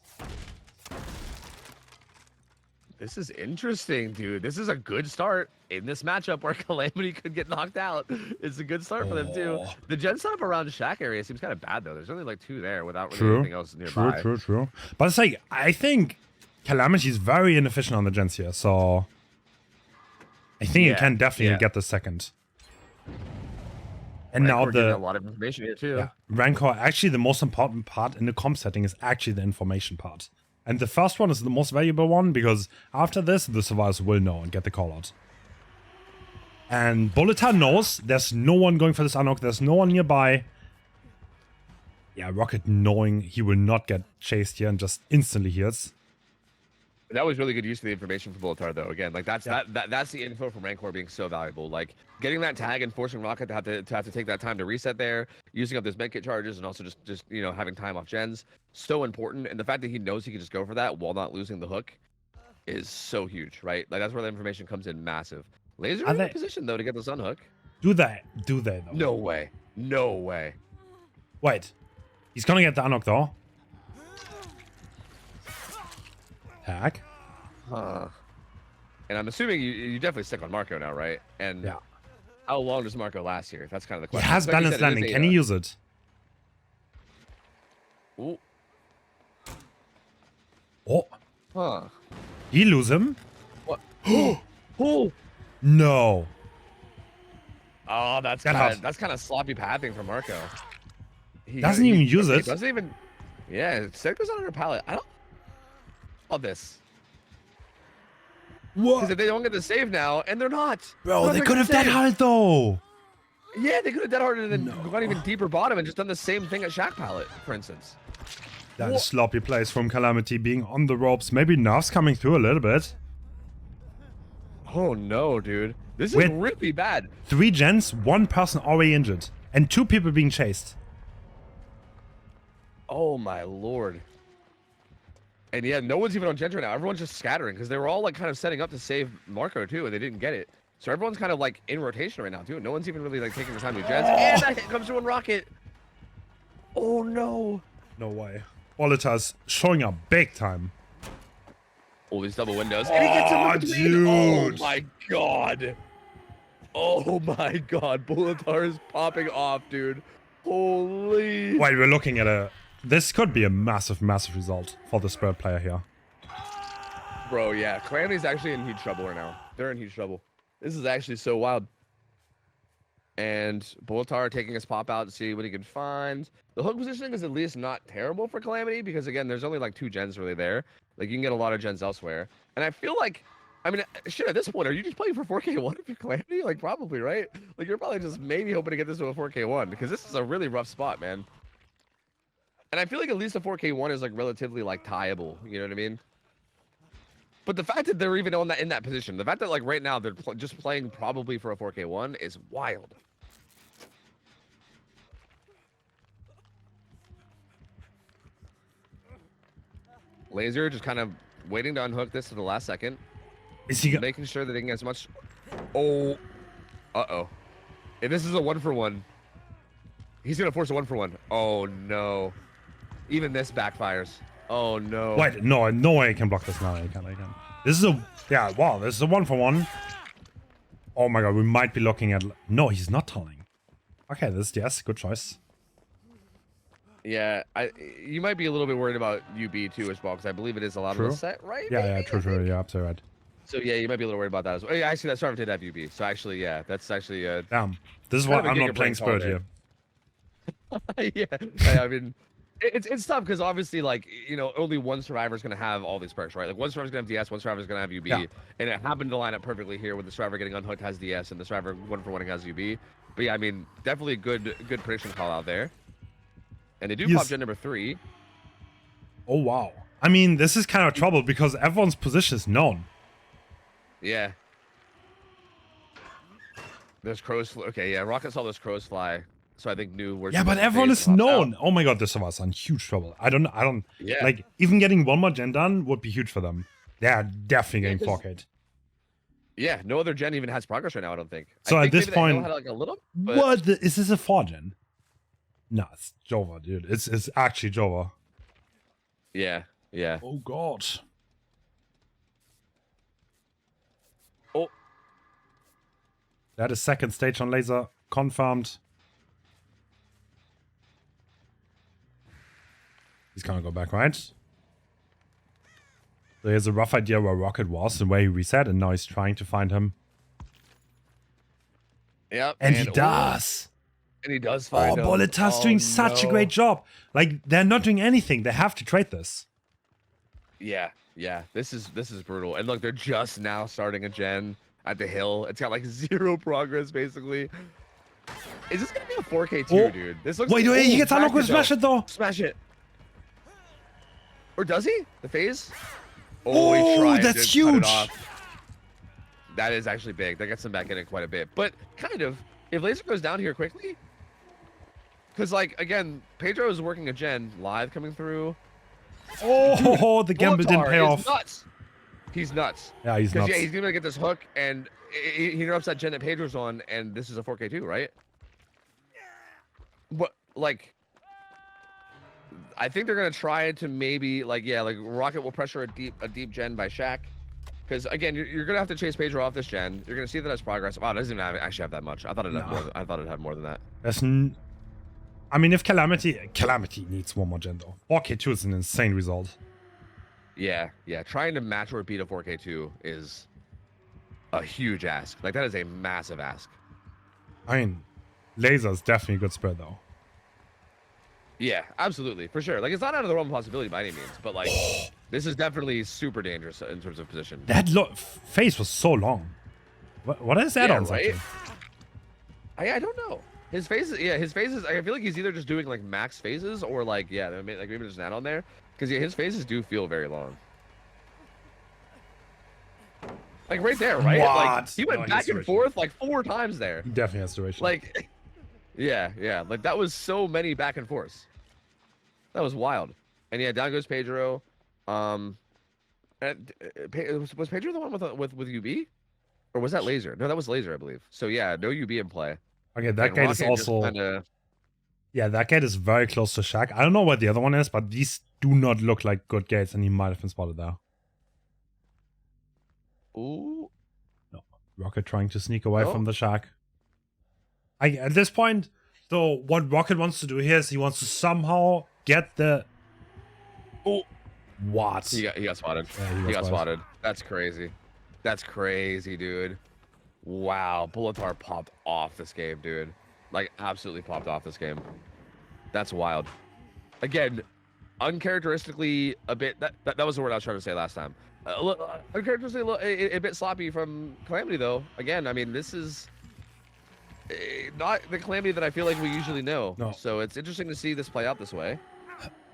B: This is interesting, dude. This is a good start in this matchup where Calamity could get knocked out. It's a good start for them too. The gen setup around Shack area seems kind of bad though. There's only like 2 there without really anything else nearby.
A: True. But it's like, I think Calamity is very inefficient on the gens here, so I think you can definitely get the second. And
B: Rancor
A: now
B: a lot of information here too.
A: Yeah, Rancor, actually the most important part in the comp setting is actually the information part. And the first one is the most valuable one, because after this, the survivors will know and get the call out. And Bulletar knows there's no one going for this unhook, there's no one nearby. Yeah, Rocket knowing he will not get chased here and just instantly heals.
B: That was really good use of the information from Bulletar though. Again, like that's the info from Rancor being so valuable. Like getting that tag and forcing Rocket to have to take that time to reset there, using up those medkit charges, and also just you know, having time off gens, so important. And the fact that he knows he can just go for that while not losing the hook is so huge, right? Like that's where the information comes in massive. Laser in position though to get this unhook.
A: Do they though?
B: No way. No way.
A: Wait. He's gonna get the unhook though. Tag.
B: Huh. And I'm assuming you definitely stick on Marco now, right? And how long does Marco last here? That's kind of the question.
A: He has balanced landing. Can he use it?
B: Ooh.
A: Oh.
B: Huh.
A: He lose him.
B: Oh,
A: No.
B: oh, that's
A: That
B: kind
A: hot.
B: of sloppy pathing from Marco. He
A: Doesn't even use
B: he
A: it.
B: Doesn't even. Yeah, Sed goes under pallet. I don't. All this. Because
A: What?
B: if they don't get the save now, and they're not.
A: Bro,
B: they're
A: they
B: not
A: could have
B: getting
A: dead
B: the save.
A: hard though.
B: Yeah, they could have dead harded and
A: No.
B: gone even deeper bottom and just done the same thing at Shack pallet, for instance.
A: That is sloppy plays from Calamity being on the ropes. Maybe nerfs coming through a little bit.
B: Oh no, dude. This is
A: Wait.
B: really bad.
A: 3 gens, 1 person already injured, and 2 people being chased.
B: Oh my lord. And yeah, no one's even on gens right now. Everyone's just scattering because they were all like kind of setting up to save Marco too, and they didn't get it. So everyone's kind of like in rotation right now too. No one's even really like taking the time to do gens. And that hit comes to one rocket. Oh no.
A: No way. Bolitas showing up big time.
B: All these double windows. And he gets him in between.
A: Dude.
B: Oh my god. Oh my god. Bulletar is popping off, dude. Holy.
A: Wait, we're looking at a... This could be a massive, massive result for the Spirit player here.
B: Bro, yeah. Calamity's actually in huge trouble right now. They're in huge trouble. This is actually so wild. And Bulletar taking his pop out to see what he can find. The hook positioning is at least not terrible for Calamity because, again, there's only like 2 gens really there. Like, you can get a lot of gens elsewhere. And I feel like, I mean, shit, at this point, are you just playing for 4K1 if you're Calamity? Like, probably, right? Like, you're probably just maybe hoping to get this to a 4K1 because this is a really rough spot, man. And I feel like at least a 4K1 is, like, relatively, like, tieable. You know what I mean? But the fact that they're even on that in that position, the fact that, like, right now they're just playing probably for a 4K1 is wild. Laser just kind of waiting to unhook this to the last second.
A: Is he...
B: Making sure that they can get as much... Oh. Uh-oh. If this is a 1-for-1, he's going to force a 1-for-1. Oh, no. Even this backfires. Oh, no.
A: Wait, no, no way I can block this now. I can. This is a... Yeah, wow, this is a 1-for-1. Oh my god, we might be looking at... No, he's not tunneling. Okay, this, yes, good choice.
B: Yeah, you might be a little bit worried about UB too as well, because I believe it is a lot of the set, right?
A: Yeah, true, yeah, absolutely right.
B: So yeah, you might be a little worried about that as well. Yeah, actually, that Starve did have UB. So actually, yeah, that's actually
A: Damn, this is
B: kind
A: why
B: of a
A: I'm not
B: giga
A: playing
B: break
A: Spirit
B: holiday.
A: here.
B: Yeah, I mean, it's tough because obviously, like, you know, only one survivor is gonna have all these perks, right? Like, one survivor's gonna have DS, one survivor's gonna have UB,
A: Yeah.
B: and it happened to line up perfectly here with the survivor getting unhooked has DS and the survivor 1-for-1 has UB. But yeah, I mean, definitely a good prediction call out there. And they do
A: Yes.
B: pop gen number 3.
A: Oh wow. I mean, this is kind of trouble because everyone's position is known.
B: Yeah. There's crows. Okay, yeah. Rocket saw those crows fly, so I think knew where.
A: Yeah, but everyone is known. Oh my god, this was in huge trouble. I don't
B: Yeah.
A: like even getting one more gen done would be huge for them. They're definitely
B: Yeah,
A: getting
B: 'cause-
A: 4K'd.
B: Yeah, no other gen even has progress right now. I don't think.
A: So
B: I
A: at
B: think
A: this
B: maybe the Hill
A: point-
B: had like a little. But
A: What? Is this a 4 gen? No, it's Jova, dude. It's actually Jova.
B: Yeah, yeah.
A: Oh god.
B: Oh,
A: That is second stage on laser confirmed. He's gonna go back, right? So he has a rough idea where Rocket was and where he reset, and now he's trying to find him.
B: yep.
A: And he
B: oh,
A: does.
B: And he does
A: Oh,
B: find him.
A: Bolitas doing such a
B: no.
A: great job. Like, they're not doing anything. They have to trade this.
B: Yeah, yeah. This is brutal. And look, they're just now starting a gen at the hill. It's got like 0 progress basically. Is this gonna be a 4K too,
A: Oh.
B: dude? This looks.
A: Wait, he gets unlocked with
B: smash
A: Smash It, though.
B: Smash it. Or does he? The phase?
A: Oh,
B: he tried
A: that's
B: to cut it
A: huge.
B: off. That is actually big. That gets him back in it quite a bit. But kind of, if Laser goes down here quickly, because like again, Pedro is working a gen live coming through.
A: Oh, the gamble didn't
B: Bulletar
A: pay
B: is
A: off.
B: Nuts. He's nuts.
A: Yeah, he's
B: Because
A: nuts.
B: yeah, he's gonna get this hook, and he interrupts that gen that Pedro's on, and this is a 4K too, right? What like? I think they're gonna try to maybe like like Rocket will pressure a deep gen by Shaq, because again you're gonna have to chase Pedro off this gen. You're gonna see that as progress. Wow, it doesn't even actually have that much. I thought it had more. I thought it had more than that.
A: I mean, if Calamity needs one more gen though. 4K2 is an insane result.
B: Yeah, trying to match or beat a 4K2 is a huge ask. Like, that is a massive ask.
A: I mean, laser is definitely a good spread though.
B: Yeah, absolutely, for sure. Like, it's not out of the realm of possibility by any means, but like, this is definitely super dangerous in terms of position.
A: That face was so long. What is that on?
B: Right? I don't know. His phases, his phases. I feel like he's either just doing like max phases or like like maybe there's an add-on there because his phases do feel very long. Like right there, right?
A: What?
B: Like he went back and forth like 4 times there.
A: He definitely has duration.
B: Like, yeah. Like that was so many back and forths. That was wild. And yeah, down goes Pedro. Was Pedro the one with UB, or was that Laser? No, that was Laser, I believe. So yeah, no UB in play.
A: Okay, that gate is also. Yeah, that gate is very close to Shack. I don't know what the other one is, but these do not look like good gates, and he might have been spotted there.
B: Ooh.
A: No, Rocket trying to sneak away from the Shack. At this point, though, what Rocket wants to do here is he wants to somehow get the.
B: Oh.
A: What?
B: He got spotted. Yeah, he got spotted. That's crazy. That's crazy, dude. Wow, Bulletar popped off this game, dude. Like, absolutely popped off this game. That's wild. Again, uncharacteristically a bit... That was the word I was trying to say last time. Uncharacteristically a bit sloppy from Calamity, though. Again, I mean, this is not the Calamity that I feel like we usually know.
A: No.
B: So it's interesting to see this play out this way.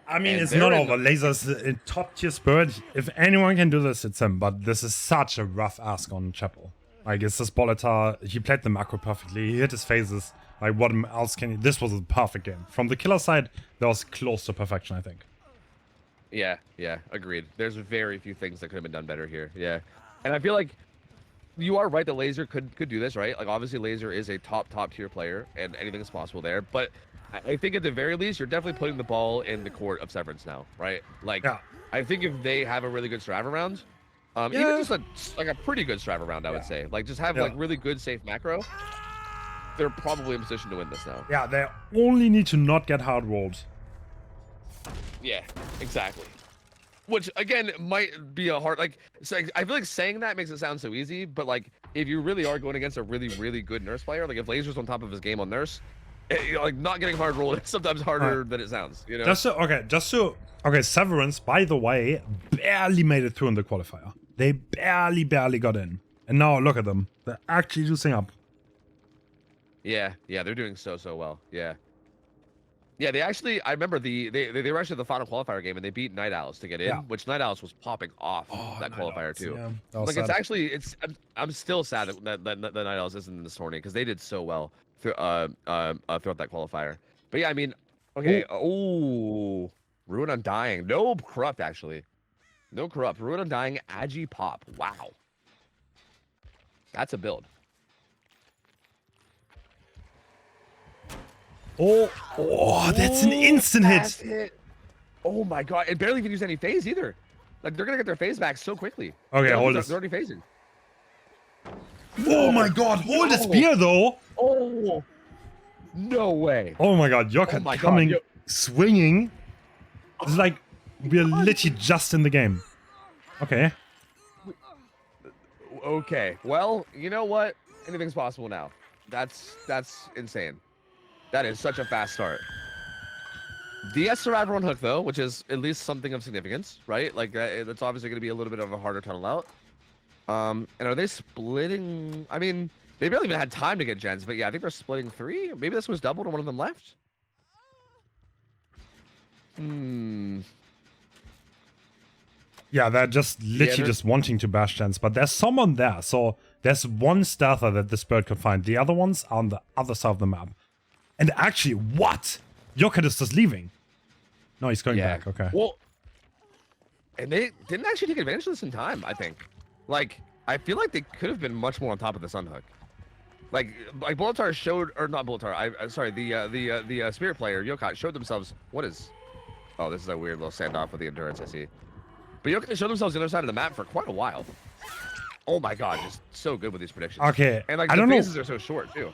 A: I mean, it's not over. Laser's in top tier spirit. If anyone can do this, it's him. But this is such a rough ask on Chapel. Like, it's this Bulletar. He played the macro perfectly. He hit his phases. Like, what else can he... This was a perfect game. From the killer side, that was close to perfection, I think.
B: Yeah, agreed. There's very few things that could have been done better here. Yeah. And I feel like you are right that Laser could do this, right? Like, obviously, Laser is a top tier player, and anything is possible there. But I think at the very least, you're definitely putting the ball in the court of Severance now, right? Like, I think if they have a really good Striver round, even just a pretty good Striver round, I would say. Like, just have like really good safe macro. They're probably in position to win this now.
A: Yeah, they only need to not get hard rolled.
B: Yeah, exactly. Which again might be a hard so I feel like saying that makes it sound so easy, but like if you really are going against a really good Nurse player, like if Laser's on top of his game on Nurse, like not getting hard rolled is sometimes harder than it sounds, you know? Okay, Severance, by the way, barely made it through in the qualifier. They barely got in. And now look at them. They're actually losing up. Yeah, they're doing so well. Yeah, they actually, I remember they were actually the final qualifier game and they beat Night Owls to get in, which Night Owls was popping off that qualifier too. Yeah. Like sad. I'm still sad that Night Owls isn't in this tournament because they did so well throughout that qualifier. But yeah, I mean, okay, Ruin Undying, no corrupt actually, no corrupt. Ruin Undying, Agi Pop, wow, that's a build.
A: Oh, that's an instant hit.
B: Oh my god, it barely even used any phase either. Like, they're gonna get their phase back so quickly.
A: Okay, hold this.
B: They're already phasing.
A: Oh my god, hold the spear though.
B: Oh, no way.
A: Oh my god, Yoka coming, swinging. It's like we're literally just in the game. Okay.
B: Okay, well, you know what? Anything's possible now. That's insane. That is such a fast start. DS survivor on hook though, which is at least something of significance, right? Like that's obviously going to be a little bit of a harder tunnel out. And are they splitting? I mean, they barely even had time to get gens, but yeah, I think they're splitting 3. Maybe this was doubled and one of them left.
A: Yeah, they're just literally just wanting to bash gens, but there's someone there. So there's one stealther that this bird could find. The other ones are on the other side of the map. And actually, what? Yoka is just leaving. No, he's going back. Okay.
B: Well, and they didn't actually take advantage of this in time, I think. Like, I feel like they could have been much more on top of this unhook. Like Bulletar showed, or not Bulletar. Sorry, the Spirit player Yoka showed themselves. What is? Oh, this is a weird little standoff with the endurance. I see. But Yoka showed themselves the other side of the map for quite a while. Oh my god, just so good with these predictions.
A: Okay.
B: And like
A: I
B: the
A: don't
B: phases
A: know.
B: are so short too.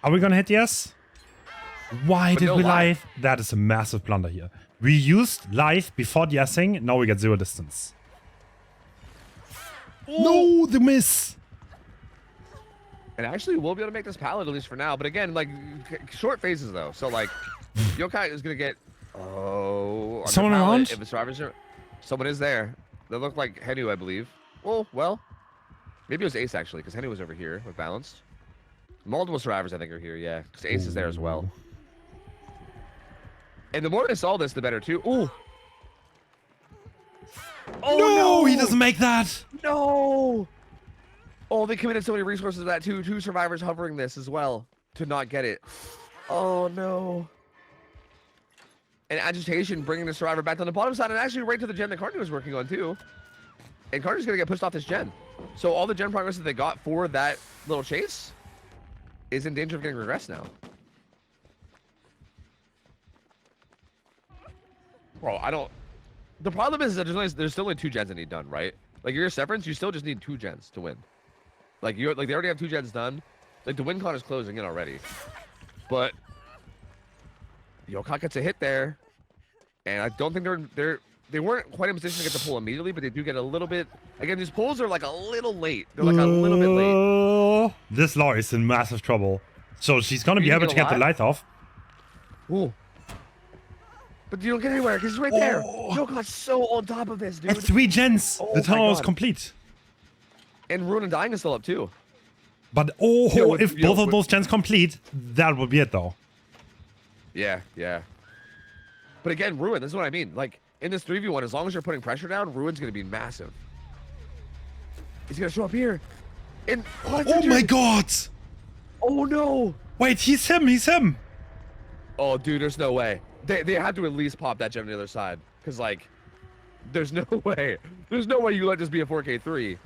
A: Are we gonna hit yes? Why did we live? That is a massive blunder here. We used live before the yesing, now we get 0 distance. No, the miss!
B: And actually, we'll be able to make this pallet at least for now. But again, like, short phases though. So like, Yokai is gonna get. Oh.
A: Someone around?
B: If the survivors are, someone is there. They look like Henu, I believe. Oh well. Maybe it was Ace actually, because Henu was over here with balanced. Multiple survivors, I think, are here. Yeah, because Ace is there as well. And the more I saw this, the better too. Ooh. Oh
A: no, he doesn't make that.
B: No. Oh, they committed so many resources to that too. 2 survivors hovering this as well to not get it. Oh no. And agitation bringing the survivor back on the bottom side and actually right to the gen that Carter was working on too. And Carter's gonna get pushed off this gen. So all the gen progress that they got for that little chase is in danger of getting regressed now. Bro, I don't. The problem is that there's still only 2 gens that need done, right? Like your Severance, you still just need 2 gens to win. Like they already have 2 gens done. Like the win con is closing in already. But Yokai gets a hit there, and I don't think they weren't quite in position to get the pull immediately, but they do get a little bit. Again, these pulls are like a little late. They're like a little bit late.
A: This Law is in massive trouble. So she's gonna be able to get the light off.
B: Ooh. But you don't get anywhere because he's right there. Yokai's so on top of this, dude.
A: It's 3 gens.
B: Oh
A: the tunnel
B: my
A: is
B: God.
A: complete.
B: And Ruin and Dying is still up too.
A: But if both of those gens complete, that would be it though.
B: Yeah, yeah. But again, Ruin, this is what I mean. Like, in this 3v1, as long as you're putting pressure down, Ruin's going to be massive. He's going to show up here. And
A: oh my God!
B: Oh no!
A: Wait, he's him!
B: Oh, dude, there's no way. They had to at least pop that gem on the other side. Because, like, there's no way. There's no way you let this be a 4K3.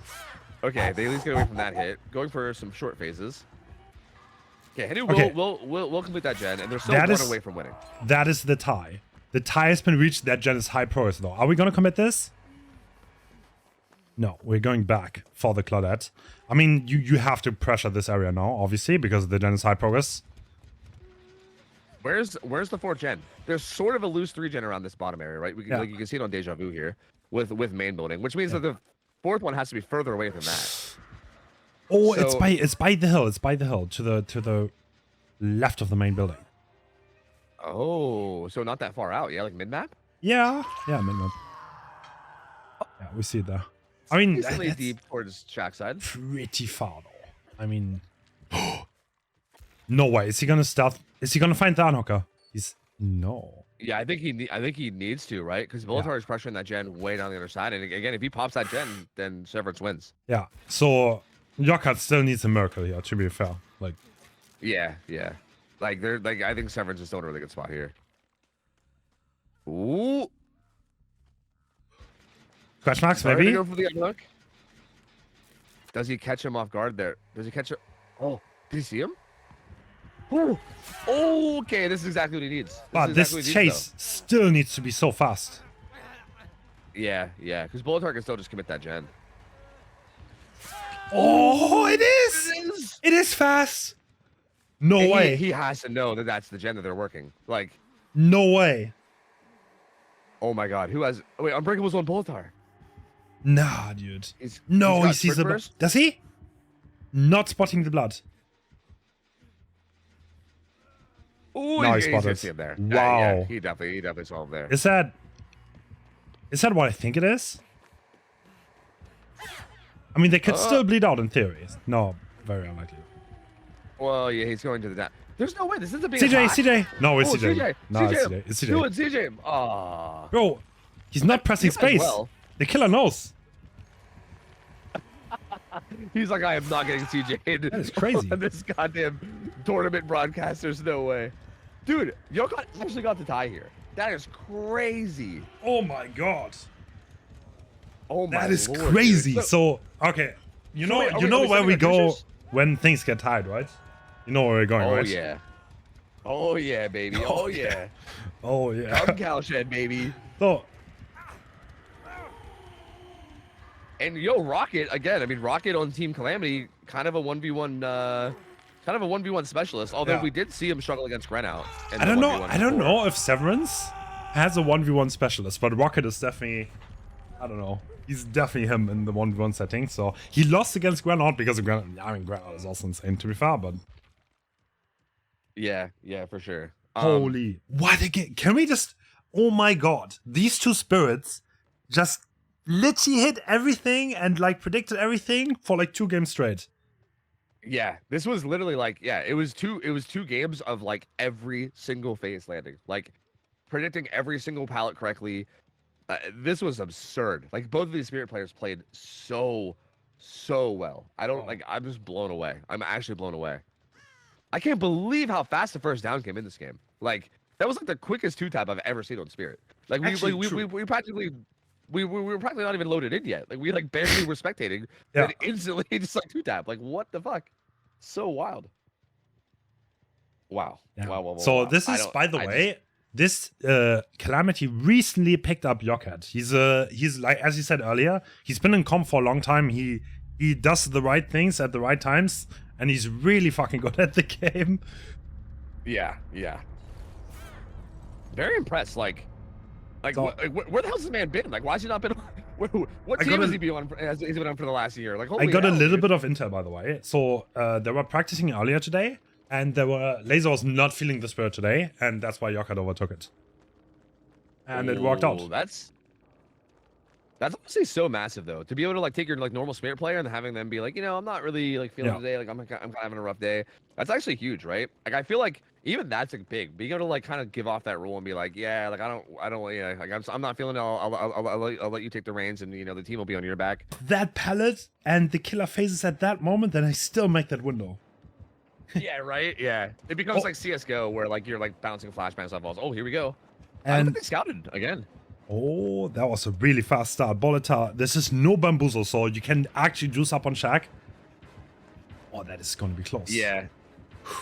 B: Okay, they at least get away from that hit. Going for some short phases. Okay, Henu will complete that gen, and they're still one away from winning.
A: That is the tie. The tie has been reached. That gen is high progress though. Are we gonna commit this? No, we're going back for the Claudette. I mean, you have to pressure this area now, obviously, because the gen is high progress.
B: Where's the 4th gen? There's sort of a loose 3 gen around this bottom area, right? Like you can see it on Deja Vu here with main building, which means that the 4th one has to be further away than that.
A: Oh, so, it's by the hill. It's by the hill to the left of the main building.
B: Oh, so not that far out, yeah, like mid map.
A: Yeah, mid map. Yeah, we see it there. I mean,
B: decently deep towards track side.
A: Pretty far though. I mean, no way. Is he gonna stealth? Is he gonna find the unhooker? No.
B: Yeah, I think he needs to, right? Because Volatar is pressuring that gen way down the other side, and again, if he pops that gen, then Severance wins.
A: Yeah. So Yokai still needs a miracle here, to be fair. Like.
B: Yeah. Like I think Severance is still in a really good spot here. Ooh.
A: Question marks, maybe?
B: Go for the unhook. Does he catch him off guard there? Does he catch him? Oh, did he see him? Oh, okay. This is exactly what he needs.
A: But this chase still needs to be so fast.
B: Yeah. Because Volatar can still just commit that gen.
A: Oh, it is! It is fast! No way.
B: He has to know that that's the gen that they're working. Like,
A: no way.
B: Oh my God, who has... Wait, Unbreakable's on Volatar.
A: Nah, dude. He sees the blood. Does he? Not spotting the blood.
B: Ooh,
A: no, he spotted
B: him there.
A: Wow.
B: Yeah, he definitely saw him there.
A: Is that what I think it is? I mean, they could still bleed out in theory. No, very unlikely.
B: Well, yeah, he's going to the down. There's no way. This isn't being
A: CJ. No, it's CJ. No, it's CJ. It's CJ.
B: Do it, CJ. Aww.
A: Bro, he's not pressing space.
B: Well.
A: The killer knows.
B: He's like, I am not getting CJ.
A: That is crazy.
B: On this goddamn tournament broadcast. There's no way. Dude, Yokai actually got the tie here. That is crazy.
A: Oh my God.
B: Oh my
A: That is
B: Lord,
A: crazy.
B: dude.
A: So, okay. You know where we go when things get tied, right? You know where we're going, right?
B: Oh yeah. Oh yeah, baby. Oh yeah.
A: Oh yeah.
B: Come Cowshed, baby.
A: So.
B: And Rocket again. I mean, Rocket on Team Calamity, kind of a 1v1 specialist. Although we did see him struggle against Grenout.
A: I don't know if Severance has a 1v1 specialist, but Rocket is definitely I don't know. He's definitely him in the 1v1 setting. So he lost against Granite because of Granite. I mean, Granite is also insane to be fair, but
B: Yeah, for sure.
A: holy, what again? Can we just? Oh my god, these two spirits just literally hit everything and like predicted everything for like 2 games straight.
B: Yeah, this was literally like, it was two games of like every single phase landing, like predicting every single pallet correctly. This was absurd. Like both of these spirit players played so well. I'm just blown away. I'm actually blown away. I can't believe how fast the first down came in this game. Like that was like the quickest 2-tap I've ever seen on Spirit. Like we practically we were practically not even loaded in yet. Like we like barely were spectating and instantly just like 2-tap. Like what the fuck? So wild. Wow.
A: Yeah.
B: Wow.
A: So this is, by the way, this Calamity recently picked up Yockhead. He's like, as you said earlier, he's been in comp for a long time. He does the right things at the right times, and he's really fucking good at the game.
B: Yeah. Very impressed. Like so, where the hell's this man been? Like, why's he not been? What team has he been on? Has he been on for the last year? Like, holy
A: I got
B: hell,
A: a little
B: dude.
A: bit of intel, by the way. So they were practicing earlier today, and Laser was not feeling the spirit today, and that's why Yockhead overtook it. And it worked out.
B: That's honestly so massive, though, to be able to like take your like normal spirit player and having them be like, I'm not really like feeling today. Like I'm kind of having a rough day. That's actually huge, right? Like I feel like even that's like big. Being able to like kind of give off that rule and be like, yeah, like I don't, like I'm not feeling it. I'll let you take the reins, and the team will be on your back.
A: That pallet and the killer phases at that moment, then I still make that window.
B: Yeah, right. Yeah, it becomes like CS:GO where like you're like bouncing flashbangs off walls. Oh, here we go.
A: And
B: I don't think they scouted again.
A: Oh, that was a really fast start. Boleta, this is no bamboozle, so you can actually juice up on Shaq. Oh, that is going to be close.
B: Yeah.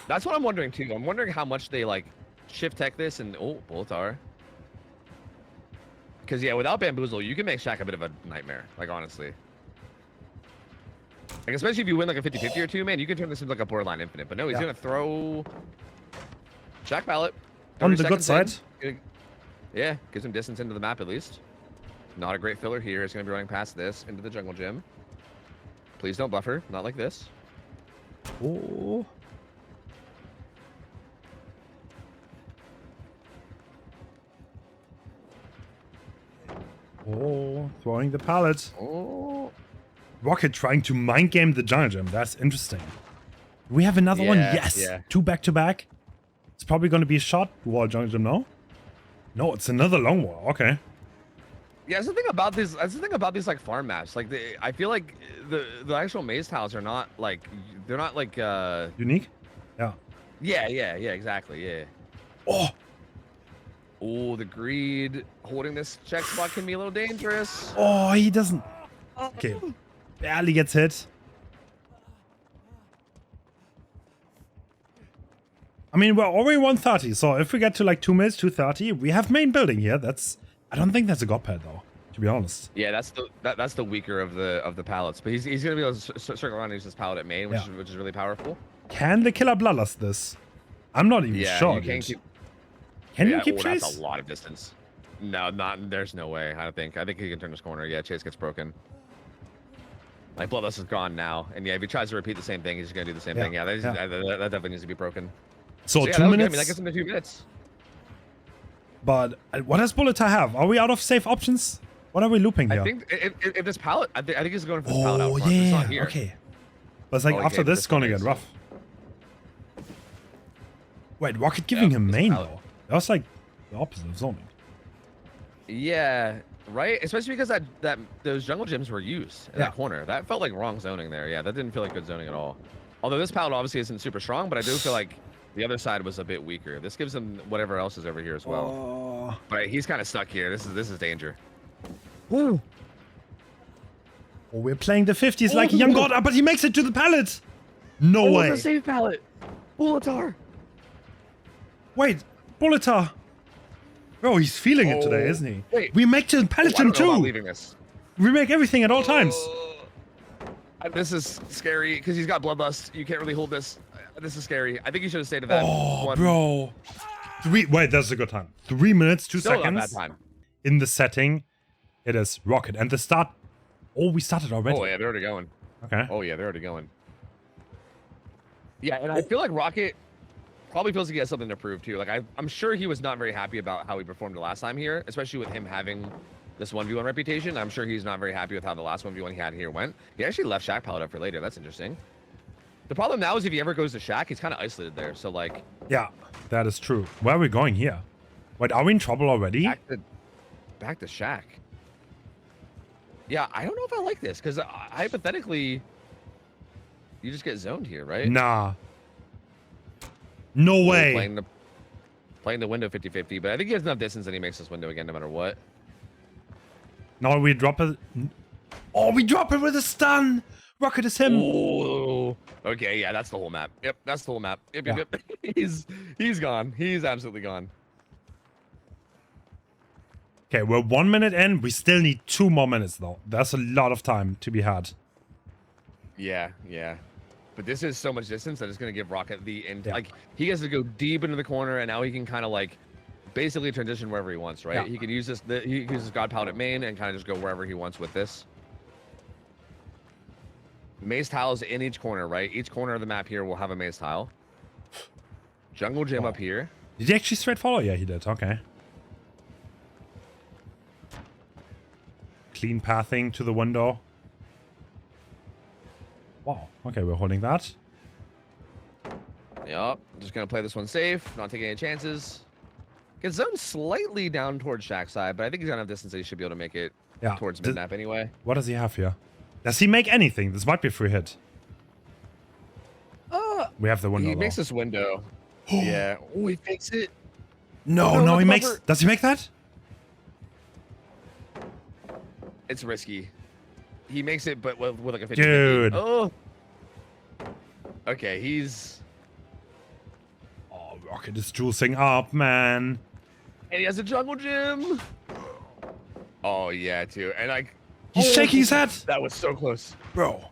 B: That's what I'm wondering, too. I'm wondering how much they, like, shift tech this and... Oh, Boltar. Because, yeah, without bamboozle, you can make Shaq a bit of a nightmare. Like, honestly. Like, especially if you win, like, a 50-50 or two, man, you can turn this into, like, a borderline infinite. But no, he's going to throw... Shaq pallet.
A: On the good side.
B: Yeah, gives him distance into the map, at least. Not a great filler here. He's going to be running past this into the jungle gym. Please don't buffer. Not like this.
A: Oh. Oh, throwing the pallet.
B: Oh.
A: Rocket trying to mind game the jungle gym. That's interesting. Do we have another one? Yes.
B: Yeah.
A: 2 back-to-back. It's probably going to be a shot wall jungle gym, no? No, it's another long wall. Okay.
B: Yeah, that's the thing about this. That's the thing about these like farm maps. Like, I feel like the actual maze tiles are not like they're not like
A: unique. Yeah.
B: Yeah, exactly. Yeah. Oh, the greed holding this check spot can be a little dangerous.
A: Oh, he doesn't. Okay, barely gets hit. I mean, we're already 130, so if we get to like 2 minutes, 230, we have main building here. I don't think that's a god pad though, to be honest.
B: Yeah, that's the weaker of the pallets, but he's gonna be able to circle around and use this pallet at main, which is really powerful.
A: Can the killer bloodlust this? I'm not even sure.
B: You can keep.
A: Can you keep Chase?
B: That's a lot of distance. No, there's no way. I think he can turn this corner. Yeah, Chase gets broken. Like bloodlust is gone now, and yeah, if he tries to repeat the same thing, he's just gonna do the same thing. Yeah, that definitely needs to be broken.
A: So
B: yeah,
A: 2 minutes.
B: I mean, that gets him to 2 minutes.
A: But what does Bulletar have? Are we out of safe options? What are we looping here?
B: I think if this pallet, I think he's going for this pallet out front.
A: Yeah,
B: it's not here.
A: Okay. But it's like after this, it's gonna get rough. Wait, Rocket giving him main though. That was like the opposite of zoning.
B: Yeah, right. Especially because that those jungle gyms were used in that corner. That felt like wrong zoning there. Yeah, that didn't feel like good zoning at all. Although this pallet obviously isn't super strong, but I do feel like the other side was a bit weaker. This gives him whatever else is over here as well. But he's kind of stuck here. This is danger.
A: Woo. Oh, we're playing the 50s like a young god, but he makes it to the pallet. No way.
B: It's a safe pallet. Bulletar.
A: Wait, Bulletar. Bro, he's feeling it today, isn't he?
B: Wait.
A: We make the pallet
B: I don't know
A: too.
B: about leaving this.
A: We make everything at all times.
B: This is scary because he's got bloodlust. You can't really hold this. This is scary. I think you should have stayed to that.
A: Oh, bro. Wait, that's a good time. 3 minutes, 2
B: Still
A: seconds.
B: not bad time.
A: In the setting. It is Rocket. And the start... Oh, we started already.
B: Oh, yeah, they're already going.
A: Okay.
B: Oh, yeah, they're already going. Yeah, and I feel like Rocket probably feels like he has something to prove, too. Like, I'm sure he was not very happy about how he performed the last time here, especially with him having this 1v1 reputation. I'm sure he's not very happy with how the last 1v1 he had here went. He actually left Shack Pallet up for later. That's interesting. The problem now is if he ever goes to Shack, he's kind of isolated there. So, like...
A: Yeah, that is true. Where are we going here? Wait, are we in trouble already?
B: Back to Shack. Yeah, I don't know if I like this, because hypothetically, you just get zoned here, right?
A: Nah. No way.
B: Playing the window 50-50, but I think he has enough distance and he makes this window again no matter what.
A: No, we drop it. Oh, we drop it with a stun. Rocket is him.
B: Oh, okay, yeah, that's the whole map. Yep, that's the whole map. Yep,
A: Yeah.
B: yep. He's gone. He's absolutely gone.
A: Okay, we're 1 minute in. We still need 2 more minutes, though. There's a lot of time to be had.
B: Yeah, yeah. But this is so much distance that it's going to give Rocket the end.
A: Yeah.
B: Like, he has to go deep into the corner, and now he can kind of, like, basically transition wherever he wants, right?
A: Yeah.
B: He can use this. He uses God Pallet at main and kind of just go wherever he wants with this. Maze tiles in each corner, right? Each corner of the map here will have a maze tile. Jungle Gym up here.
A: Did he actually straight follow? Yeah, he did. Okay. Clean pathing to the window. Wow. Okay, we're holding that.
B: Yup. Just going to play this one safe. Not taking any chances. Gets zoned slightly down towards Shack's side, but I think he's got enough distance that he should be able to make it towards mid-map anyway.
A: What does he have here? Does he make anything? This might be a free hit. We have the window.
B: He makes this window. Yeah. Oh, he fakes it.
A: No,
B: Oh, no,
A: no,
B: not
A: he
B: the
A: makes...
B: buffer.
A: Does he make that?
B: It's risky. He makes it, but with like a 50-50.
A: Dude.
B: Oh. Okay, he's...
A: Oh, Rocket is juicing up, man.
B: And he has a jungle gym. Oh, yeah, too. And like...
A: He's shaking his head.
B: That was so close.
A: Bro.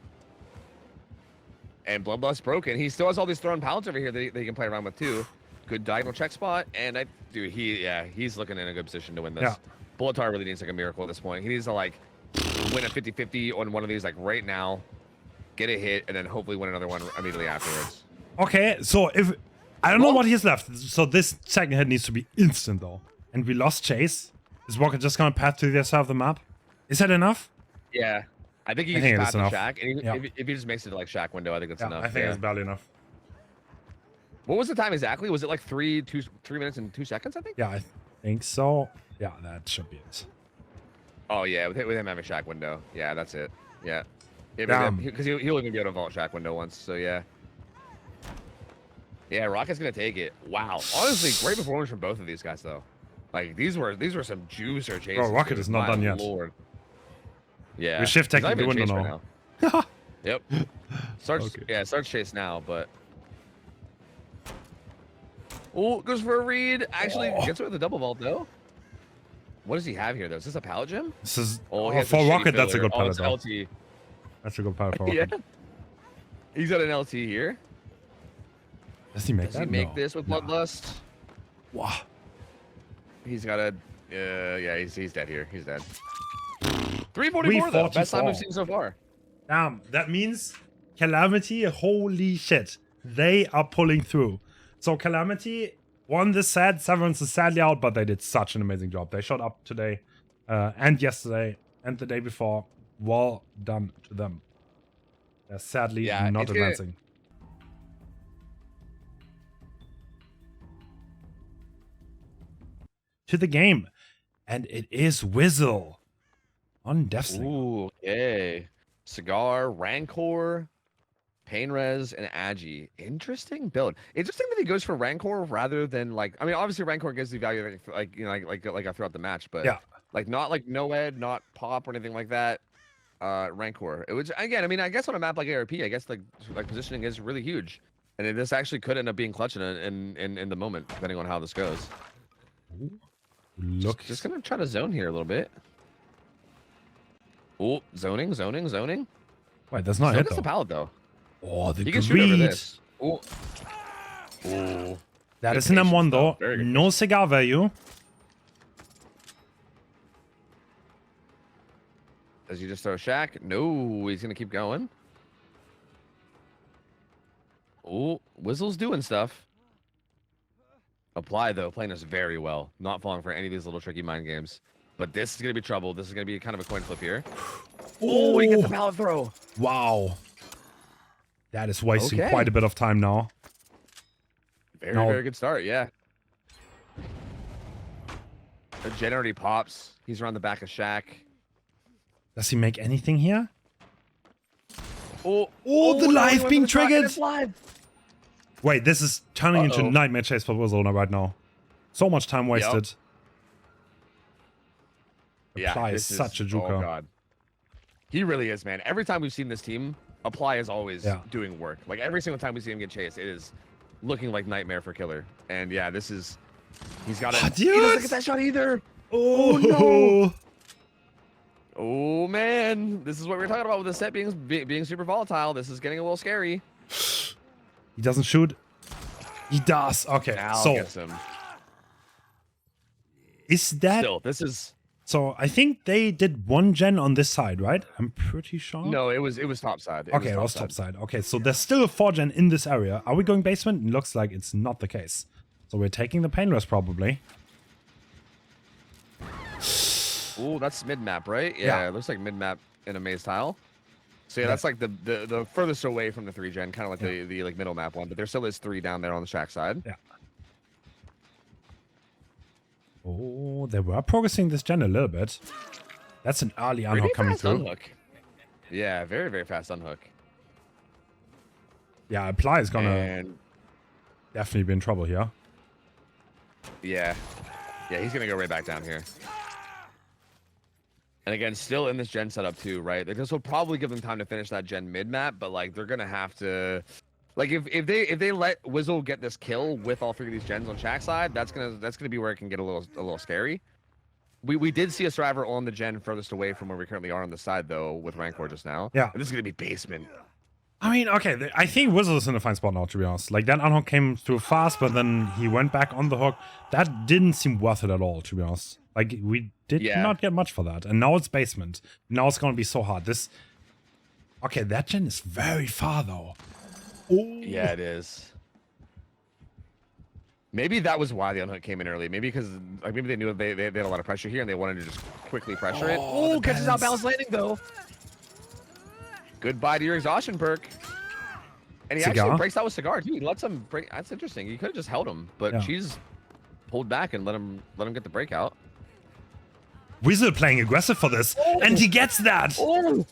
B: And Bloodlust broken. He still has all these thrown pallets over here that he can play around with, too. Good diagonal check spot. And dude, he's looking in a good position to win this.
A: Yeah.
B: Bulletar really needs like a miracle at this point. He needs to like win a 50-50 on one of these like right now, get a hit, and then hopefully win another one immediately afterwards.
A: Okay, so if... I don't know what he has left. So this second hit needs to be instant, though. And we lost Chase. Is Rocket just gonna path to the other side of the map? Is that enough?
B: Yeah. I think he
A: I
B: can
A: think
B: just
A: it
B: pass
A: is
B: to
A: enough.
B: Shack. And
A: Yeah.
B: if he just makes it to like Shack window, I think that's enough.
A: I think it's barely enough.
B: What was the time exactly? Was it like 3 minutes and 2 seconds, I think?
A: Yeah, I think so. Yeah, that should be it.
B: Oh, yeah, with him having Shack window. Yeah, that's it. Yeah.
A: Damn.
B: Because he'll even be able to vault Shack window once, so yeah. Yeah, Rocket's going to take it. Wow. Honestly, great performance from both of these guys, though. Like, these were some juicer chases.
A: Bro, Rocket is not done yet.
B: Lord. Yeah.
A: We're shift
B: He's not
A: taking the
B: even
A: window
B: chased
A: now.
B: Yep. Starts,
A: Okay.
B: Yeah, starts chase now, but... Oh, goes for a read. Actually, gets away with the double vault, though. What does he have here, though? Is this a pallet gem?
A: This is...
B: Oh, he has a
A: for
B: shitty
A: Rocket, that's a
B: filler.
A: good pallet,
B: it's
A: though.
B: LT.
A: That's a good pallet for
B: Yeah.
A: Rocket.
B: He's got an LT here.
A: Does he make
B: Does
A: that?
B: he make
A: No.
B: this with
A: Nah.
B: Bloodlust?
A: Wow.
B: He's got a... yeah, he's dead here. He's dead. 344, though. Best time
A: 344.
B: we've seen so far.
A: Damn, that means Calamity, holy shit. They are pulling through. So Calamity won this set. Severance is sadly out, but they did such an amazing job. They showed up today and yesterday and the day before. Well done to them. They're sadly not
B: it's gonna-
A: advancing. To the game. And it is Whizzle on Deathslinger.
B: Ooh, okay. Cigar, Rancor, Pain Res, and Agi. Interesting build. Interesting that he goes for Rancor rather than like... I mean, obviously Rancor gives the value like you know like throughout the match, but
A: Yeah.
B: like not like Noed, not Pop or anything like that. Rancor. It was again. I mean, I guess on a map like ARP, I guess like positioning is really huge, and this actually could end up being clutch in the moment, depending on how this goes.
A: Look.
B: Just gonna try to zone here a little bit. Oh, zoning.
A: Wait, that's not
B: Still
A: it,
B: gets the
A: though.
B: pallet though.
A: Oh, the
B: He can shoot over
A: greed.
B: this. Oh. Oh.
A: That
B: Good
A: is an M1,
B: patience,
A: though.
B: Very good
A: No cigar value.
B: Does he just throw Shack? No, he's gonna keep going. Oh, Whistle's doing stuff. Apply though, playing this very well. Not falling for any of these little tricky mind games. But this is gonna be trouble. This is gonna be kind of a coin flip here. Oh, he gets the pallet throw.
A: Wow. That is wasting quite a bit of time now.
B: Very, very good start, yeah. The gen already pops. He's around the back of Shack.
A: Does he make anything here?
B: Oh,
A: the live being triggered.
B: Live.
A: Wait, this is turning into nightmare chase for Whizzle right now. So much time wasted. Apply is such a joker.
B: Oh god. He really is, man. Every time we've seen this team, Apply is always doing work. Like every single time we see him get chased, it is looking like nightmare for Killer. And yeah, this is he's got it. He doesn't get that shot either.
A: Oh no.
B: Oh man, this is what we were talking about with the set being super volatile. This is getting a little scary.
A: He doesn't shoot. He does. Okay, so
B: gets him.
A: Is that
B: still? This is.
A: So I think they did one gen on this side, right? I'm pretty sure.
B: No, it was top side.
A: It was top side. Okay, so there's still a 4 gen in this area. Are we going basement? It looks like it's not the case. So we're taking the pain rest probably.
B: Oh, that's mid map, right? Yeah, it looks like mid map in a maze tile. So yeah, that's like the furthest away from the 3 gen, kind of like the like middle map one. But there still is 3 down there on the Shack side.
A: Yeah. Oh, they were progressing this gen a little bit. That's an early unhook coming through.
B: Unhook. Yeah, very, very fast unhook.
A: Yeah, Apply is gonna definitely be in trouble here.
B: Yeah. Yeah, he's gonna go right back down here. And again, still in this gen setup too, right? This will probably give them time to finish that gen mid map, but like they're gonna have to, like if they let Whizzle get this kill with all 3 of these gens on Shack side, that's gonna be where it can get a little scary. We did see a survivor on the gen furthest away from where we currently are on the side though with Rancor just now.
A: Yeah,
B: and this is gonna be basement.
A: I mean, okay, I think Whizzle is in a fine spot now, to be honest. Like that unhook came through fast, but then he went back on the hook. That didn't seem worth it at all, to be honest. Like we did not get much for that, and now it's basement. Now it's gonna be so hard. Okay, that gen is very far though. Ooh.
B: Yeah, it is. Maybe that was why the unhook came in early. Maybe because like maybe they knew they had a lot of pressure here and they wanted to just quickly pressure it. Oh, catches out balance landing though. Goodbye to your exhaustion perk. And he actually breaks out with Cigar too. He lets him break. That's interesting. He could have just held him, but she's pulled back and let him get the breakout.
A: Weasel playing aggressive for this, and he gets that.
B: Oh.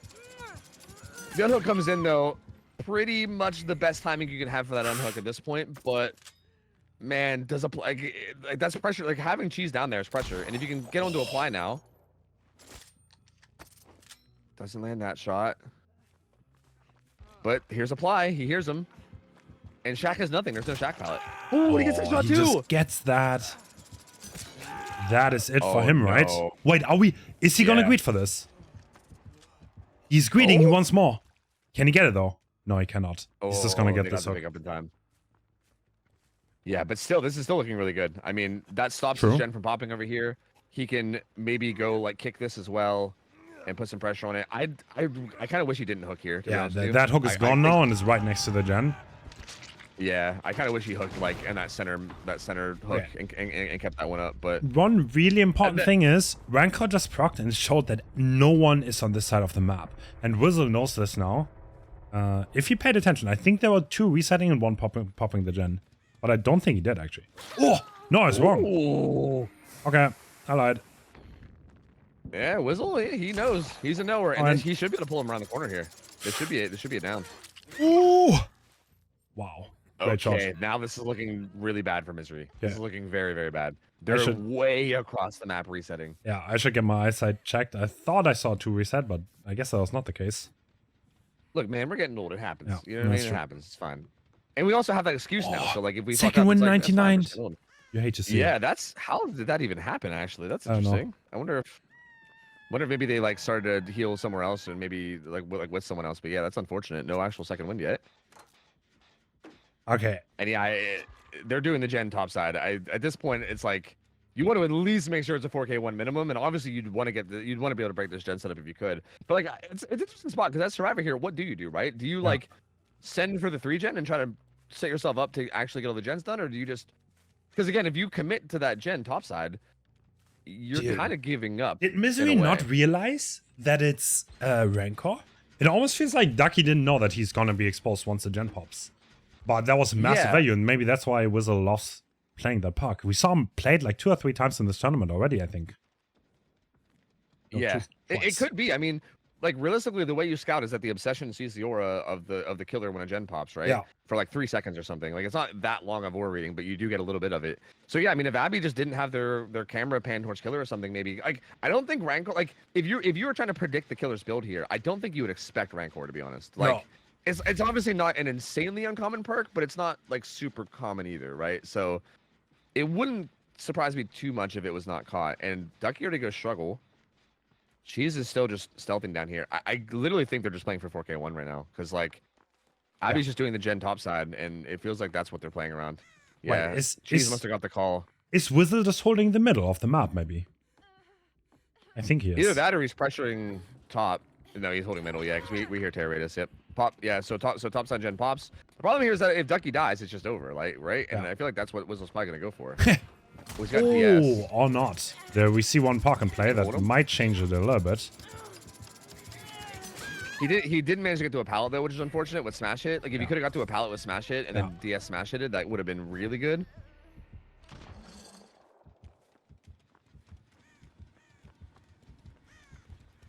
B: The unhook comes in though. Pretty much the best timing you can have for that unhook at this point, but man, does like that's pressure. Like having cheese down there is pressure, and if you can get on to Apply now, doesn't land that shot. But here's Apply. He hears him, and Shack has nothing. There's no Shack pallet. Oh, he gets that shot too.
A: He just gets that. That is it for him, right? Wait, is he gonna greet for this? He's greeting. He wants more. Can he get it though? No, he cannot. He's just gonna get this hook.
B: Up in time. Yeah, but still, this is still looking really good. I mean, that stops his gen from popping over here. He can maybe go like kick this as well and put some pressure on it. I kind of wish he didn't hook here.
A: Yeah, that hook is gone now and is right next to the gen.
B: Yeah, I kind of wish he hooked like in that center hook and kept that one up. But
A: one really important thing is Rancor just procced and showed that no one is on this side of the map, and Whizzle knows this now. If he paid attention, I think there were 2 resetting and 1 popping the gen, but I don't think he did actually. Oh no, it's wrong.
B: Ooh.
A: Okay, I lied.
B: Yeah, Whizzle, he knows. He's a knower, and he should be able to pull him around the corner here. This should be a down.
A: Ooh. Wow. Great shot.
B: Now this is looking really bad for Misery. This is looking very, very bad. They're way across the map resetting.
A: Yeah, I should get my eyesight checked. I thought I saw 2 reset, but I guess that was not the case.
B: Look, man, we're getting old. It happens. Yeah, you know what I mean? It happens. It's fine. And we also have that excuse now. So like if we
A: second win 99. You hate to see.
B: Yeah, how did that even happen? Actually, that's interesting. I wonder if maybe they like started to heal somewhere else and maybe like with someone else. But yeah, that's unfortunate. No actual second win yet.
A: Okay.
B: And yeah, they're doing the gen top side. At this point, it's like You want to at least make sure it's a 4K1 minimum, and obviously you'd want to be able to break this gen setup if you could. But like, it's an interesting spot because as Survivor here, what do you do, right? Do you like send for the 3-gen and try to set yourself up to actually get all the gens done, or do you just? Because again, if you commit to that gen topside, you're kind of giving up.
A: Did Misery not realize that it's Rancor? It almost feels like Ducky didn't know that he's gonna be exposed once the gen pops. But that was massive value, and maybe that's why Whistle loves playing that park. We saw him played like 2 or 3 times in this tournament already, I think.
B: Yeah, it could be. I mean, like realistically, the way you scout is that the obsession sees the aura of the killer when a gen pops, right?
A: Yeah.
B: For like 3 seconds or something. Like it's not that long of aura reading, but you do get a little bit of it. So yeah, I mean, if Abby just didn't have their camera pan towards killer or something, maybe like I don't think Rancor. Like if you were trying to predict the killer's build here, I don't think you would expect Rancor, to be honest. Like.
A: No.
B: It's obviously not an insanely uncommon perk, but it's not like super common either, right? So it wouldn't surprise me too much if it was not caught. And Ducky already goes struggle. Cheese is still just stealthing down here. I literally think they're just playing for 4K1 right now, because like Abby's just doing the gen top side, and it feels like that's what they're playing around. Yeah,
A: Wait,
B: Cheese must have got the call.
A: Is Whistle just holding the middle of the map, maybe? I think he is.
B: Either that or he's pressuring top. No, he's holding middle. Yeah, because we hear Terror Raiders. Yep. Pop. Yeah. So top side gen pops. The problem here is that if Ducky dies, it's just over. Like right. And I feel like that's what Whistle's probably gonna go for. He's got DS.
A: Or not. There we see one park in play that might change it a little bit.
B: He did manage to get to a pallet though, which is unfortunate with smash hit. Like if he could have got to a pallet with smash hit and then DS smash hit it, that would have been really good.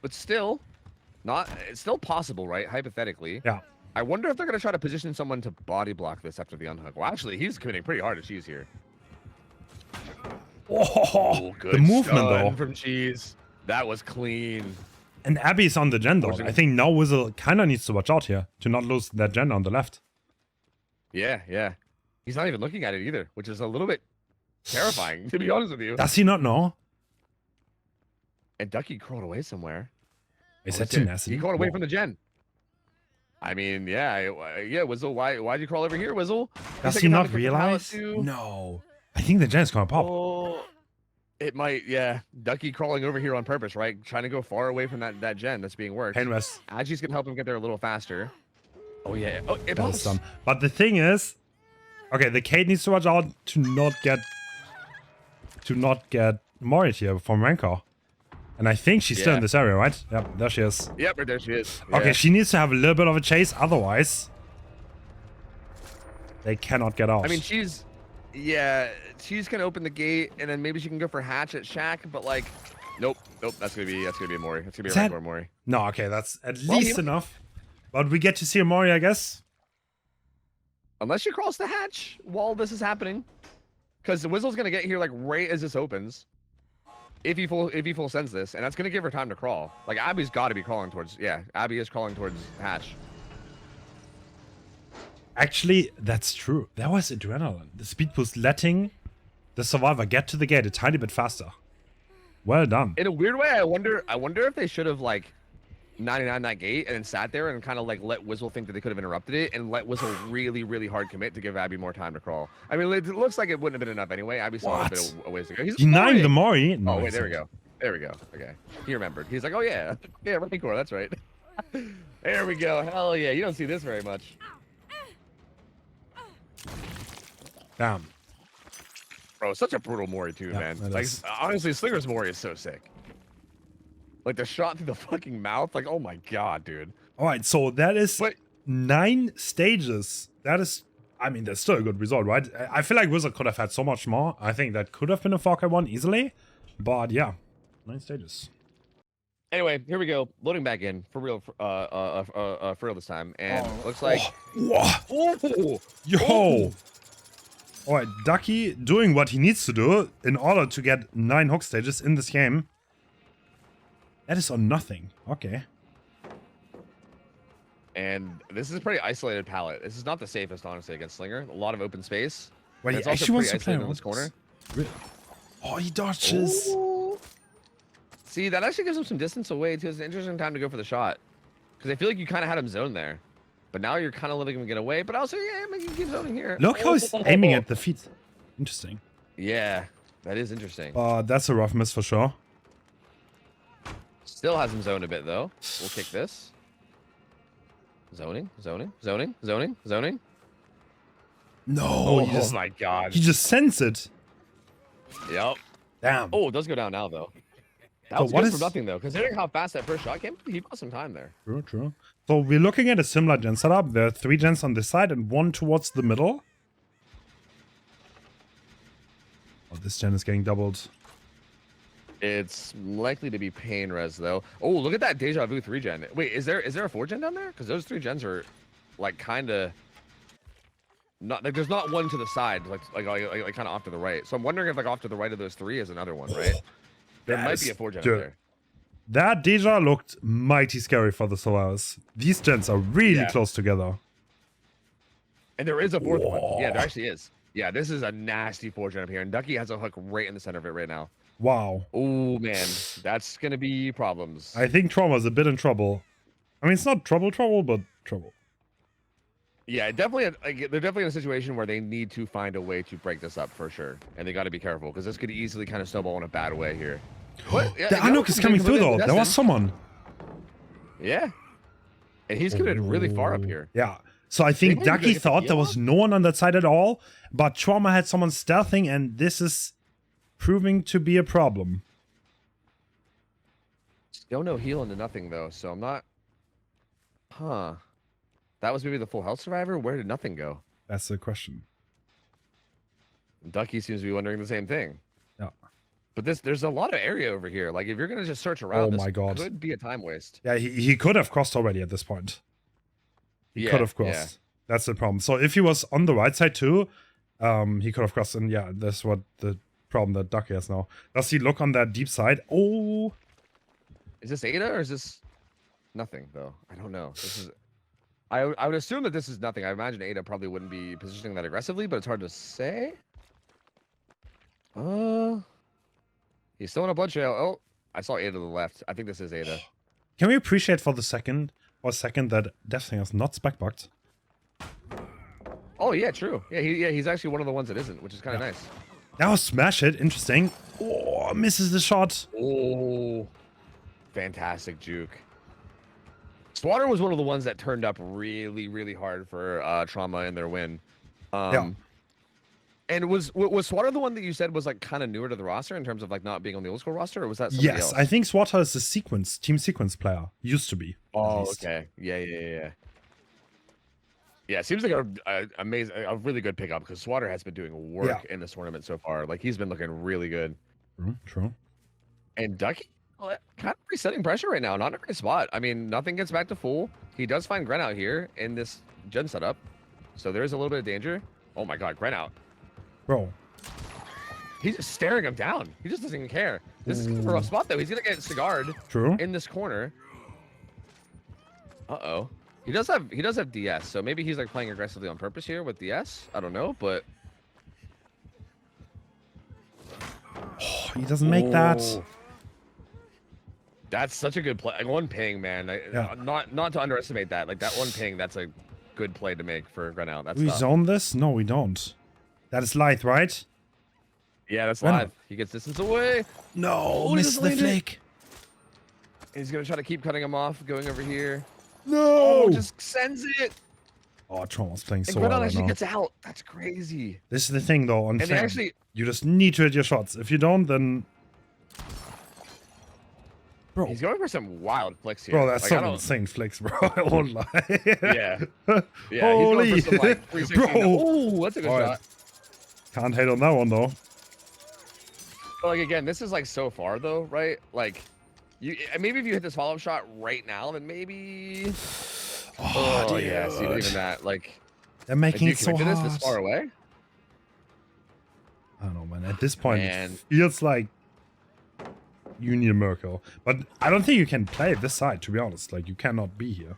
B: But still, it's still possible, right? Hypothetically.
A: Yeah.
B: I wonder if they're gonna try to position someone to body block this after the unhook. Well, actually, he's committing pretty hard to Cheese here.
A: Oh,
B: good
A: the movement
B: stun
A: though
B: from Cheese. That was clean.
A: And Abby's on the gen though. I think now Whistle kind of needs to watch out here to not lose that gen on the left.
B: Yeah, yeah. He's not even looking at it either, which is a little bit terrifying, to be honest with you.
A: Does he not know?
B: And Ducky crawled away somewhere.
A: Is that tenacity?
B: He crawled away from the gen. I mean, yeah, Whistle. Why'd you crawl over here, Whistle?
A: Does he not realize? No. I think the gen's gonna pop.
B: Oh, it might, yeah. Ducky crawling over here on purpose, right? Trying to go far away from that gen that's being worked.
A: Painwest.
B: Agi's gonna help him get there a little faster. Oh yeah. Oh, it pops.
A: Done. But the thing is, okay, the Kate needs to watch out to not get Morit here from Rancor. And I think she's still in this area, right? Yep, there she is.
B: Yep, right there she is.
A: Okay,
B: Yeah.
A: she needs to have a little bit of a chase, otherwise they cannot get out.
B: I mean, she's gonna open the gate, and then maybe she can go for hatch at Shack, but like, nope, that's gonna be a Mori. That's gonna be a regular Mori.
A: No, okay, that's at least enough. But we get to see a Mori, I guess.
B: Unless she crawls the hatch while this is happening, because the Whistle's gonna get here like right as this opens. If he full sends this, and that's gonna give her time to crawl. Like Abby's got to be crawling towards. Yeah, Abby is crawling towards hatch.
A: Actually, that's true. That was adrenaline. The speed boost letting the survivor get to the gate a tiny bit faster. Well done.
B: In a weird way, I wonder if they should have like 99 that gate and then sat there and kind of like let Whistle think that they could have interrupted it and let Whistle really, really hard commit to give Abby more time to crawl. I mean, it looks like it wouldn't have been enough anyway. Abby saw a bit of ways to go. He's
A: denying the Mori.
B: No, wait, there we go. There we go. Okay. He remembered. He's like, oh yeah. Yeah, Rancor, that's right. There we go. Hell yeah. You don't see this very much.
A: Damn.
B: Bro, such a brutal Mori too, man. Like, honestly, Slinger's Mori is so sick. Like the shot through the fucking mouth, like, oh my god, dude.
A: All right, so that is 9 stages. That is, I mean, that's still a good result, right? I feel like Wizard could have had so much more. I think that could have been a 4K1 easily, but yeah, 9 stages.
B: Anyway, here we go. Loading back in for real, for real this time, and looks like.
A: Yo. All right, Ducky doing what he needs to do in order to get 9 hook stages in this game. That is on nothing. Okay.
B: And this is a pretty isolated pallet. This is not the safest, honestly, against Slinger. A lot of open space.
A: Well, he actually wants to play in this corner. Oh, he dodges.
B: Ooh. See, that actually gives him some distance away, too. It's an interesting time to go for the shot. Because I feel like you kind of had him zoned there. But now you're kind of letting him get away. But also, yeah, maybe you keep zoning here.
A: Look how he's aiming at the feet. Interesting.
B: Yeah. That is interesting.
A: That's a rough miss for sure.
B: Still has him zoned a bit though. We'll kick this. Zoning.
A: No.
B: Oh my god.
A: He just sends it.
B: Yep.
A: Damn.
B: Oh, it does go down now though. That
A: So
B: was
A: what
B: good
A: is-
B: for nothing though, considering how fast that first shot came. He bought some time there.
A: True. So we're looking at a similar gen setup. There are 3 gens on this side and 1 towards the middle. Oh, this gen is getting doubled.
B: It's likely to be pain res though. Oh, look at that Deja Vu 3 gen. Wait, is there a 4 gen down there? Because those 3 gens are like kind of not like there's not one to the side, like kind of off to the right. So I'm wondering if like off to the right of those 3 is another one, right? There might be a 4 gen up there.
A: That Deja looked mighty scary for the Solaris. These gens are really
B: Yeah.
A: close together.
B: And there is a 4th one. Yeah, there actually is. Yeah, this is a nasty 4 gen up here, and Ducky has a hook right in the center of it right now.
A: Wow.
B: Oh man, that's gonna be problems.
A: I think Trauma's a bit in trouble. I mean, it's not trouble, but trouble.
B: Yeah, definitely. Like, they're definitely in a situation where they need to find a way to break this up for sure, and they got to be careful because this could easily kind of snowball in a bad way here. What?
A: The Anuk is coming through though. There was someone.
B: Yeah, and he's committed really far up here.
A: Yeah. So I think
B: Maybe
A: Ducky
B: we could
A: thought
B: get
A: there
B: the
A: was no one on that side at all, but Trauma had someone stealthing, and this is proving to be a problem.
B: Still no heal into nothing though, so I'm not. Huh. That was maybe the full health survivor. Where did nothing go?
A: That's the question.
B: Ducky seems to be wondering the same thing.
A: Yeah.
B: But there's a lot of area over here. Like if you're gonna just search around,
A: Oh
B: this
A: my God.
B: could be a time waste.
A: Yeah, he could have crossed already at this point. He
B: Yeah,
A: could have
B: yeah.
A: crossed. That's the problem. So if he was on the right side too, he could have crossed. And yeah, that's what the problem that Ducky has now. Does he look on that deep side? Oh,
B: Is this Ada or is this nothing though? I don't know. This is. I would assume that this is nothing. I imagine Ada probably wouldn't be positioning that aggressively, but it's hard to say. He's still in a blood trail. Oh, I saw Ada to the left. I think this is Ada.
A: can we appreciate for a second that Deathslinger's not spec bugged?
B: Oh yeah, true. Yeah, he's actually one of the ones that isn't, which is kind of nice.
A: Now smash it. Interesting. Oh, misses the shot.
B: Oh, fantastic juke. Swatter was one of the ones that turned up really, really hard for Trauma in their win.
A: Yeah.
B: And was Swatter the one that you said was like kind of newer to the roster in terms of like not being on the old school roster, or was that somebody
A: Yes,
B: else?
A: I think Swatter is a team sequence player. Used to be. at
B: Oh,
A: least.
B: okay. Yeah. Yeah, it seems like a really good pickup because Swatter has been doing work in this tournament so far. Like he's been looking really good.
A: True.
B: And Ducky, well, kind of resetting pressure right now. Not in a great spot. I mean, nothing gets back to full. He does find Gren out here in this gen setup, so there is a little bit of danger. Oh my God, Gren out.
A: Bro.
B: He's just staring him down. He just doesn't even care. This is kind of a rough spot though. He's gonna get cigared
A: True.
B: in this corner. Uh-oh. He does have DS, so maybe he's like playing aggressively on purpose here with DS. I don't know, but
A: He doesn't make that.
B: Oh. That's such a good play. Like, one ping, man.
A: Yeah.
B: Not to underestimate that. Like that one ping, that's a good play to make for Grenell. That's
A: Do we
B: tough.
A: zone this? No, we don't. That is Lithe, right?
B: Yeah, that's
A: Grenell.
B: live. He gets distance away.
A: No,
B: he
A: missed
B: doesn't
A: the
B: land it.
A: flick.
B: He's gonna try to keep cutting him off, going over here.
A: No.
B: Oh, just sends it.
A: Oh, Trauma's playing
B: And
A: so well
B: Grenell
A: right
B: actually
A: now.
B: gets out. That's crazy.
A: This is the thing, though. On
B: And they
A: Fang.
B: actually,
A: You just need to hit your shots. If you don't, then... Bro,
B: he's going for some wild flicks here.
A: bro, that's
B: Like, I
A: some
B: don't-
A: insane flicks, bro. I won't lie.
B: Yeah. Yeah,
A: Holy.
B: he's going for some like 360.
A: Bro.
B: Oh, that's a good
A: Alright.
B: shot.
A: Can't hate on that one, though.
B: But like again, this is like so far though, right? Like, you maybe if you hit this follow-up shot right now, then maybe. Oh yeah, see,
A: dude.
B: even that, like,
A: They're
B: if
A: making
B: you
A: it so
B: commit to
A: hard.
B: this far away.
A: I don't know, man. At this point,
B: Man.
A: it feels like you need a miracle. But I don't think you can play this side, to be honest. Like, you cannot be here,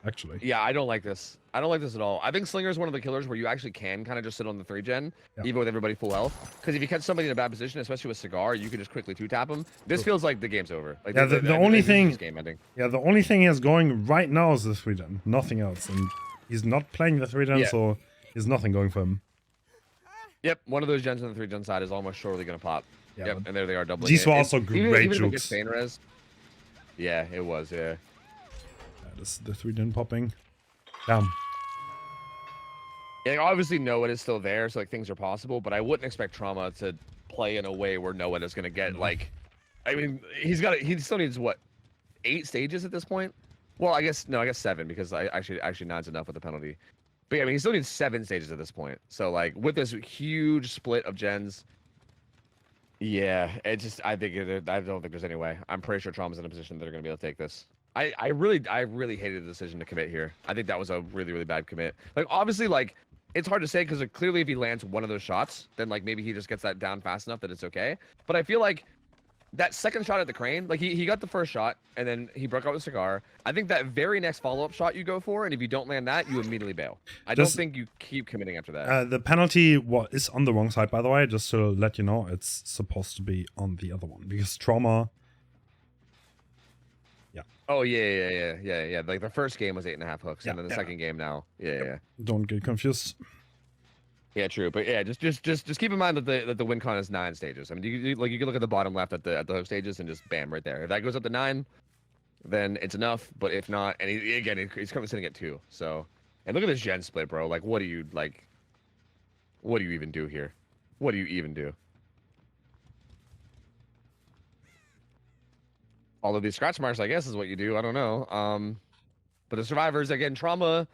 A: actually.
B: Yeah, I don't like this. I don't like this at all. I think Slinger is one of the killers where you actually can kind of just sit on the 3-gen,
A: Yeah.
B: even with everybody full health. Because if you catch somebody in a bad position, especially with Cigar, you can just quickly 2-tap them. This feels like the game's over. Like,
A: Yeah, the only
B: this is
A: thing-
B: just game ending.
A: Yeah, the only thing he has going right now is the 3-gen. Nothing else. And he's not playing the 3-gen,
B: Yeah.
A: so there's nothing going for him.
B: Yep, one of those gens on the 3-gen side is almost surely going to pop.
A: Yeah,
B: yep, and there they are doubling
A: these
B: it.
A: were
B: And
A: also
B: even
A: great
B: if it
A: jukes.
B: gets Bane res, yeah, it was, yeah.
A: That is the 3-gen popping. Damn.
B: Yeah, I obviously Noah is still there, so like things are possible, but I wouldn't expect Trauma to play in a way where Noah is going to get like, I mean, he still needs what, 8 stages at this point? Well, I guess 7 because I actually 9's enough with the penalty. But yeah, I mean, he still needs 7 stages at this point. So like with this huge split of gens, yeah, it just I don't think there's any way. I'm pretty sure Trauma's in a position that they're going to be able to take this. I really hated the decision to commit here. I think that was a really bad commit. Like obviously like it's hard to say because clearly if he lands one of those shots, then like maybe he just gets that down fast enough that it's okay. But I feel like that second shot at the crane, like he got the first shot and then he broke out with a cigar. I think that very next follow-up shot you go for, and if you don't land that, you immediately bail. I don't think you keep committing after that.
A: The penalty is on the wrong side, by the way, just to let you know. It's supposed to be on the other one because Trauma. Yeah.
B: Oh yeah. Like the first game was 8.5 hooks, and then the second game now. Yeah.
A: Don't get confused.
B: Yeah, true, but yeah, just keep in mind that the win con is 9 stages. I mean, you can look at the bottom left at the hook stages and just bam right there. If that goes up to 9, then it's enough. But if not, and he's currently sitting at 2. So, and look at this gen split, bro. Like, what do you even do here? What do you even do? All of these scratch marks, I guess, is what you do. I don't know. But the survivors again, Trauma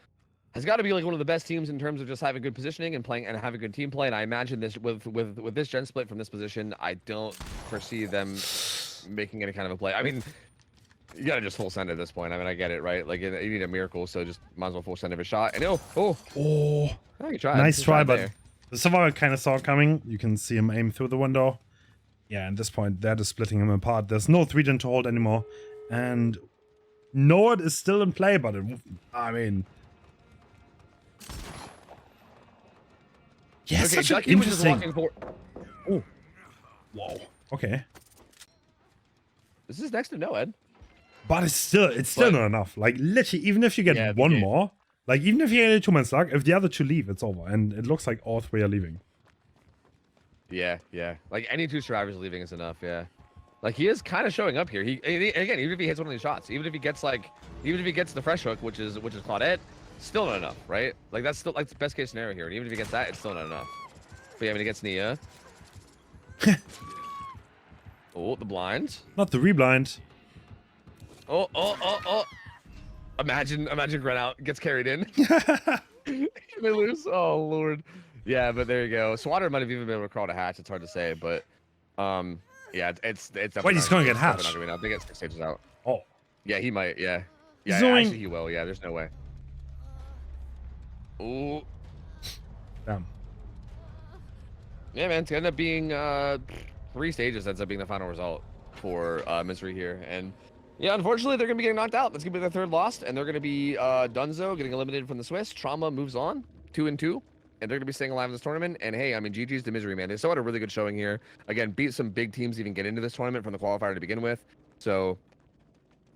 B: has got to be like one of the best teams in terms of just having good positioning and playing and having good team play. And I imagine this with this gen split from this position, I don't foresee them making any kind of a play. I mean, you gotta just full send at this point. I mean, I get it, right? Like you need a miracle, so just might as well full send every shot. And oh, you tried.
A: Nice try, but
B: there.
A: the survivor kind of saw it coming. You can see him aim through the window. Yeah, at this point, they're just splitting him apart. There's no 3-gen to hold anymore, and Nord is still in play, but I mean. Yeah,
B: okay,
A: such an
B: Ducky was just
A: interesting.
B: walking
A: Oh, whoa. Okay,
B: This is next to no Ed.
A: but it's still not enough. Like literally, even if you get one more, like even if you get a 2-man slug, if the other 2 leave, it's over. And it looks like all 3 are leaving.
B: Yeah. Like any 2 survivors leaving is enough. Yeah. Like he is kind of showing up here. He again, even if he hits one of these shots, even if he gets the fresh hook, which is Claudette. Still not enough, right? Like that's still like the best case scenario here. And even if he gets that, it's still not enough. But yeah, when he gets Nia. Oh, the blind.
A: Not the reblind.
B: Oh. Imagine Grenout gets carried in. They lose. Oh Lord. Yeah, but there you go. Swatter might have even been able to crawl to hatch. It's hard to say, but yeah, it's definitely.
A: Wait, he's going to get hatched.
B: Not gonna be enough. They get 6 stages out.
A: Oh.
B: Yeah, he might. Yeah. Yeah,
A: Zoing.
B: actually he will. Yeah, there's no way. Ooh.
A: Damn.
B: Yeah, man, it's gonna end up being 3 stages. Ends up being the final result for Misery here, and yeah, unfortunately, they're gonna be getting knocked out. That's gonna be their 3rd loss, and they're gonna be Dunzo getting eliminated from the Swiss. Trauma moves on 2-2, and they're gonna be staying alive in this tournament. And hey, I mean, GG's to Misery, man. They still had a really good showing here. Again, beat some big teams to even get into this tournament from the qualifier to begin with. So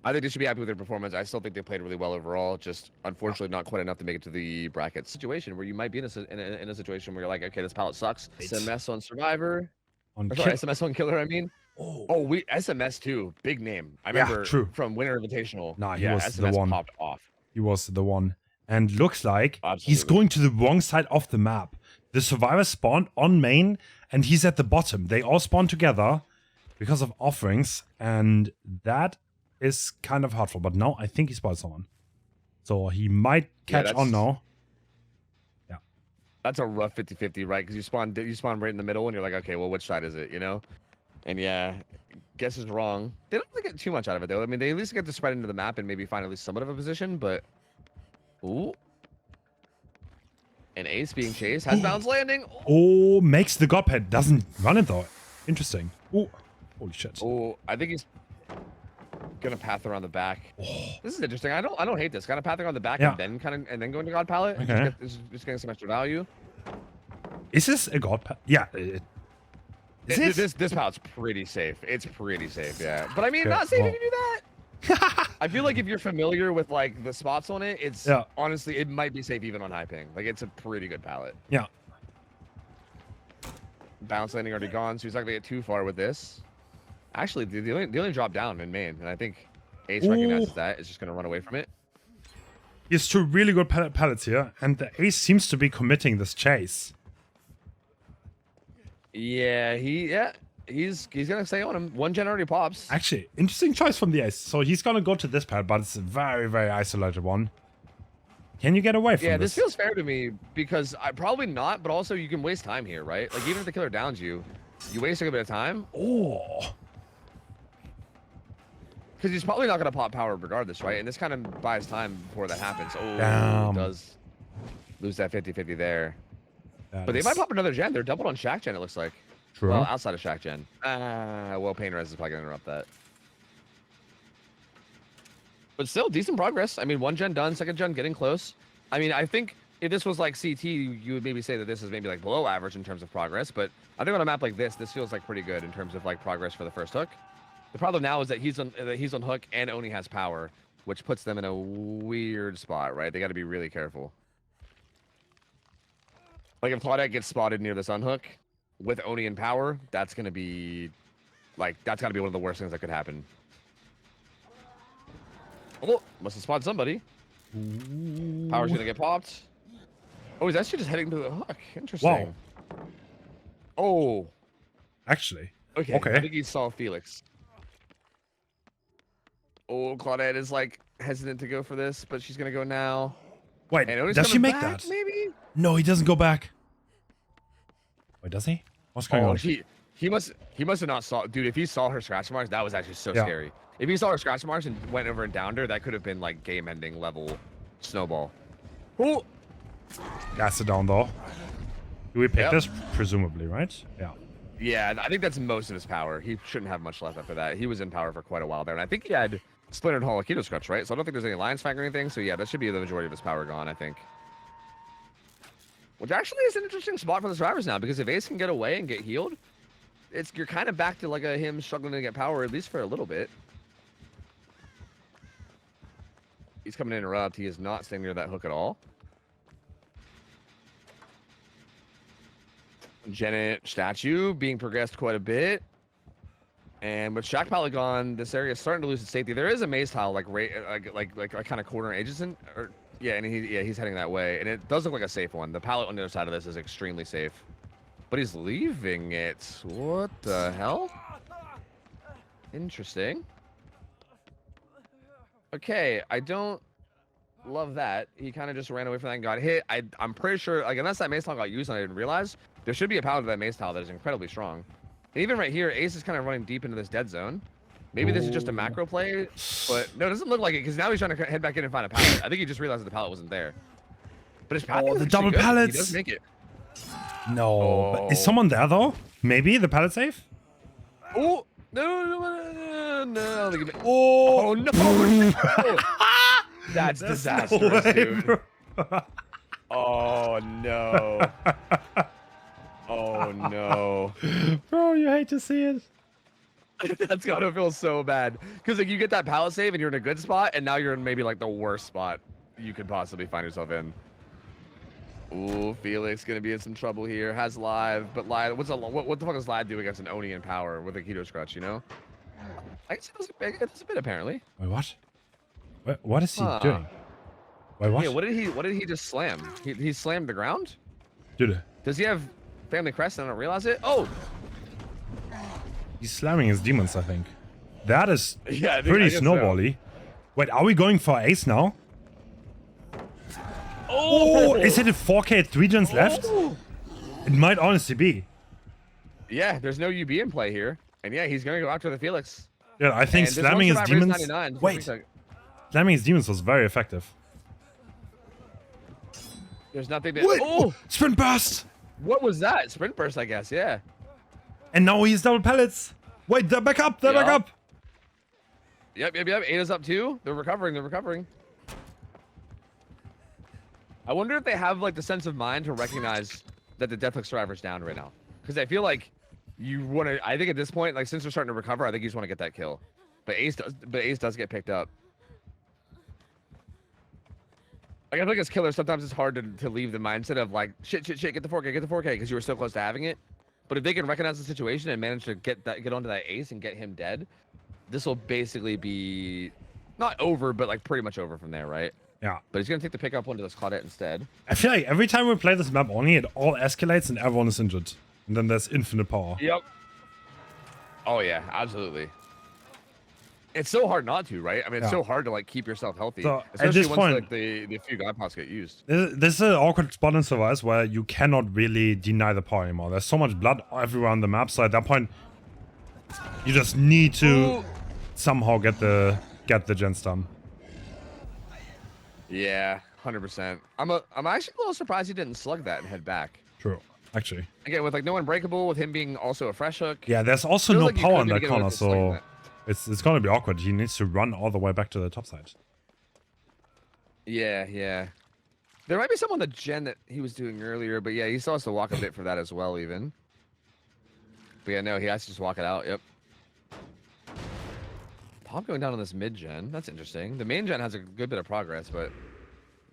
B: I think they should be happy with their performance. I still think they played really well overall. Just unfortunately not quite enough to make it to the bracket situation where you might be in a situation where you're like, okay, this palette sucks. SMS on Survivor. SMS on Killer, I mean. Oh, we SMS too. Big name. I remember from Winter Invitational.
A: Nah, he was
B: SMS
A: the one.
B: Popped off.
A: He was the one. And looks like he's going to the wrong side of the map. The survivor spawned on main, and he's at the bottom. They all spawn together because of offerings, and that is kind of hurtful, but now I think he spotted someone. So he might catch on now. Yeah.
B: That's a rough 50-50, right? Because you spawn right in the middle and you're like, okay, well, which side is it, you know? And yeah, guess is wrong. They don't really get too much out of it, though. I mean, they at least get to spread into the map and maybe find at least somewhat of a position, but... Ooh. An ace being chased. Has bounce landing.
A: Oh, makes the godpad. Doesn't run it, though. Interesting. Oh, holy shit.
B: Oh, I think he's... gonna path around the back. This is interesting. I don't hate this. Kind of pathing on the back and then going to God Palette.
A: Okay.
B: Just getting some extra value.
A: Is this a God Palette? Yeah.
B: This palette's pretty safe. It's pretty safe, yeah. But I mean, not safe if you do that. I feel like if you're familiar with like the spots on it, it's honestly it might be safe even on high ping. Like it's a pretty good palette.
A: Yeah.
B: Bounce landing already gone, so he's not gonna get too far with this. Actually, the only drop down in main, and I think Ace recognizes that. Is just gonna run away from it.
A: He has 2 really good pallets here, and the Ace seems to be committing this chase.
B: Yeah, he's gonna stay on him. 1 gen already pops.
A: Actually, interesting choice from the Ace. So he's gonna go to this pad, but it's a very, very isolated one. Can you get away from this?
B: Yeah, this feels fair to me because probably not, but also you can waste time here, right? Like even if the killer downs you, you waste a good bit of time.
A: Oh.
B: Because he's probably not gonna pop power regardless, right? And this kind of buys time before that happens. Oh,
A: Damn.
B: he does lose that 50-50 there.
A: That
B: But they
A: is
B: might pop another gen. They're doubled on Shack Gen, it looks like.
A: true.
B: Well, outside of Shack Gen. Well, Pain Res is probably gonna interrupt that. But still, decent progress. I mean, 1 gen done, 2nd gen getting close. I mean, I think if this was like CT, you would maybe say that this is maybe like below average in terms of progress. But I think on a map like this feels like pretty good in terms of like progress for the first hook. The problem now is that he's on hook and Oni has power, which puts them in a weird spot, right? They got to be really careful. Like if Claudette gets spotted near this unhook with Oni and power, that's gonna be like that's gotta be one of the worst things that could happen. Oh, must have spotted somebody. Power's gonna get popped. Oh, he's actually just heading to the hook. Interesting.
A: Wow.
B: Oh.
A: Actually.
B: Okay. I think he saw Felix. Oh, Claudette is like hesitant to go for this, but she's gonna go now.
A: Wait,
B: And Oni's
A: does she
B: coming
A: make
B: back,
A: that?
B: Maybe?
A: No, he doesn't go back. Wait, does he? What's going
B: Oh,
A: on?
B: he must have not saw. Dude, if he saw her scratch marks, that was actually so
A: Yeah.
B: scary. If he saw her scratch marks and went over and downed her, that could have been like game-ending level snowball. Oh,
A: Gas it down though. Do we pick
B: Yep.
A: this? Presumably, right? Yeah.
B: yeah, I think that's most of his power. He shouldn't have much left after that. He was in power for quite a while there, and I think he had Splintered Hollow Keto Scratch, right? So I don't think there's any Lions Fang or anything. So yeah, that should be the majority of his power gone, I think. Which actually is an interesting spot for the survivors now, because if Ace can get away and get healed, you're kind of back to like him struggling to get power at least for a little bit. He's coming to interrupt. He is not staying near that hook at all. Janet statue being progressed quite a bit. And with Shack Pallet gone, this area is starting to lose its safety. There is a maze tile like kind of corner adjacent, or yeah, and he's heading that way, and it does look like a safe one. The pallet on the other side of this is extremely safe, but he's leaving it. What the hell? Interesting. Okay, I don't love that. He kind of just ran away from that and got hit. I'm pretty sure, like, unless that maze tile got used and I didn't realize, there should be a pallet to that maze tile that is incredibly strong. And even right here, Ace is kind of running deep into this dead zone. Maybe this is just a macro play, but no, it doesn't look like it, because now he's trying to head back in and find a pallet. I think he just realized that the pallet wasn't there. But his pallet
A: Oh, the
B: is
A: double
B: good.
A: pallets.
B: He does make it.
A: No. But is
B: Oh.
A: someone there though? Maybe the pallet safe?
B: Oh, no.
A: Oh,
B: Oh, no. That's disastrous, dude. Oh, no. Oh, no.
A: Bro, you hate to see it.
B: That's gotta feel so bad. Because like you get that pallet save and you're in a good spot, and now you're in maybe like the worst spot you could possibly find yourself in. Ooh, Felix gonna be in some trouble here. Has live, but live. What the fuck does live do against an Oni in power with a keto scratch? You know, I guess it does a bit apparently.
A: Wait, what? What is he doing? Wait, what?
B: Yeah, what did he just slam? He slammed the ground.
A: Dude,
B: Does he have family crest and I don't realize it? Oh,
A: he's slamming his demons, I think. That is
B: yeah,
A: pretty
B: I guess so.
A: snowbally. Wait, are we going for Ace now?
B: Oh,
A: Is it a 4K at 3 gens left? It might honestly be.
B: Yeah, there's no UB in play here, and yeah, he's gonna go after the Felix.
A: Yeah, I think
B: And this
A: slamming
B: one
A: his
B: survivor is
A: demons.
B: 99, so
A: Wait, slamming his demons was very effective.
B: there's nothing to.
A: Wait,
B: Oh,
A: sprint burst!
B: what was that? Sprint burst, I guess. Yeah.
A: And now he's double pellets. Wait, they're back up. They're back
B: Yeah.
A: up.
B: Yep. Ada's up too. They're recovering. I wonder if they have like the sense of mind to recognize that the Deathlock survivor's down right now. Because I feel like you want to. I think at this point, like since they're starting to recover, I think you just want to get that kill. But Ace does get picked up. Like I feel like as killers, sometimes it's hard to leave the mindset of like shit, get the 4K, because you were so close to having it. But if they can recognize the situation and manage to get onto that ace and get him dead, this will basically be not over, but like pretty much over from there, right?
A: Yeah.
B: But he's gonna take the pick up onto this Claudette instead.
A: I feel like every time we play this map only, it all escalates and everyone is injured. And then there's infinite power.
B: Yep. Oh yeah, absolutely. It's so hard not to, right? I mean, it's so hard to like keep yourself healthy,
A: So,
B: especially
A: at this
B: once
A: point,
B: like the few god pots get used.
A: This is an awkward spot in Survive where you cannot really deny the power anymore. There's so much blood everywhere on the map, so at that point, you just need to somehow get the gens done.
B: Yeah, 100%. I'm actually a little surprised he didn't slug that and head back.
A: True, actually.
B: Again, with like no unbreakable, with him being also a fresh hook.
A: Yeah, there's also
B: Feels
A: no
B: like you
A: power
B: couldn't
A: in that
B: get away
A: corner,
B: with slugging
A: so
B: that.
A: it's gonna be awkward. He needs to run all the way back to the top side.
B: Yeah, yeah. There might be some on the gen that he was doing earlier, but yeah, he still has to walk a bit for that as well, even. But yeah, no, he has to just walk it out. Yep. Pop going down on this mid gen. That's interesting. The main gen has a good bit of progress, but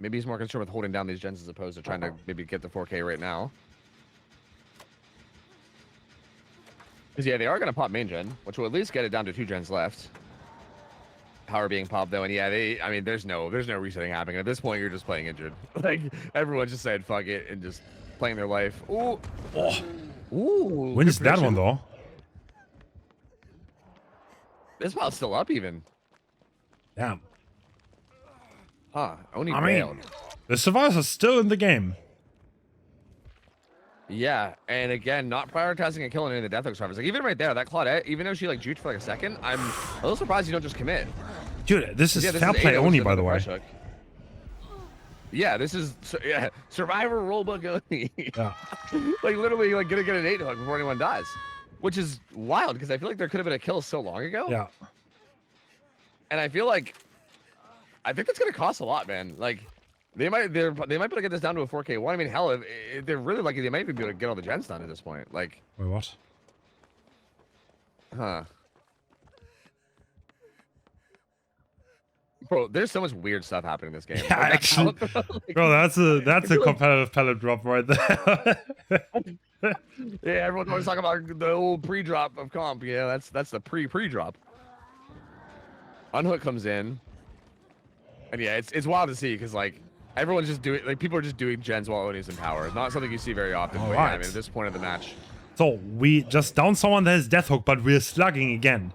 B: maybe he's more concerned with holding down these gens as opposed to trying to maybe get the 4K right now. Because yeah, they are going to pop main gen, which will at least get it down to 2 gens left. Power being popped though, and yeah, I mean, there's no resetting happening. At this point, you're just playing injured. Like everyone just said, "Fuck it," and just playing their life. Ooh, ooh.
A: Wins that one though.
B: This pilot's still up even.
A: Damn.
B: Huh? Only
A: I
B: bailed.
A: mean, the survivors are still in the game.
B: Yeah, and again, not prioritizing and killing any of the Deathslinger survivors. Like even right there, that Claudette, even though she like juked for like a second, I'm a little surprised you don't just commit.
A: Dude, this is
B: Yeah, this
A: fair
B: is
A: play
B: 8-0
A: only,
B: instead
A: by
B: of
A: the way.
B: fresh hook. Yeah, this is Survivor rulebook only.
A: Yeah.
B: Like literally, like gonna get an 8 hook before anyone dies, which is wild because I feel like there could have been a kill so long ago.
A: Yeah.
B: And I feel like I think that's gonna cost a lot, man. Like they might be able to get this down to a 4K one. I mean, hell, if they're really lucky, they might be able to get all the gens done at this point. Like,
A: Wait, what?
B: huh? Bro, there's so much weird stuff happening in this game.
A: Yeah,
B: Like, that
A: actually,
B: pallet throw, like,
A: bro, that's a
B: like-
A: competitive pallet drop right there.
B: yeah, everyone's always talking about the old pre-drop of comp. Yeah, that's the pre-drop. Unhook comes in, and yeah, it's wild to see because like everyone's just doing like people are just doing gens while Oni's in power. It's not something you see very often. But, yeah, I
A: Alright.
B: mean, at this point of the match,
A: So we just down someone that has death hook, but we're slugging again.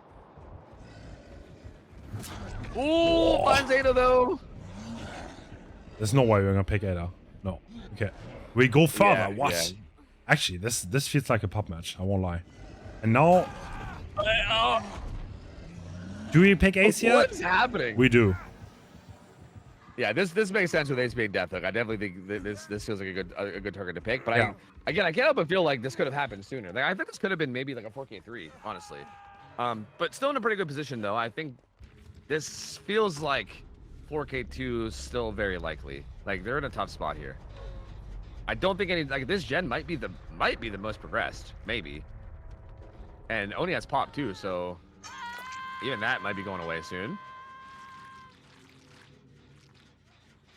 B: ooh, finds Ada though.
A: There's no way we're gonna pick Ada. No. Okay. We go further.
B: Yeah,
A: What?
B: yeah.
A: Actually, this feels like a pop match. I won't lie. And now, do we pick Ace yet?
B: What's happening?
A: We do.
B: Yeah, this makes sense with Ace being death hook. I definitely think this feels like a good target to pick. But
A: Yeah.
B: I can't help but feel like this could have happened sooner. Like I think this could have been maybe like a 4K3, honestly. But still in a pretty good position though. I think this feels like 4K2 is still very likely. Like they're in a tough spot here. I don't think any like this gen might be the most progressed, maybe. And Oni has pop too, so even that might be going away soon.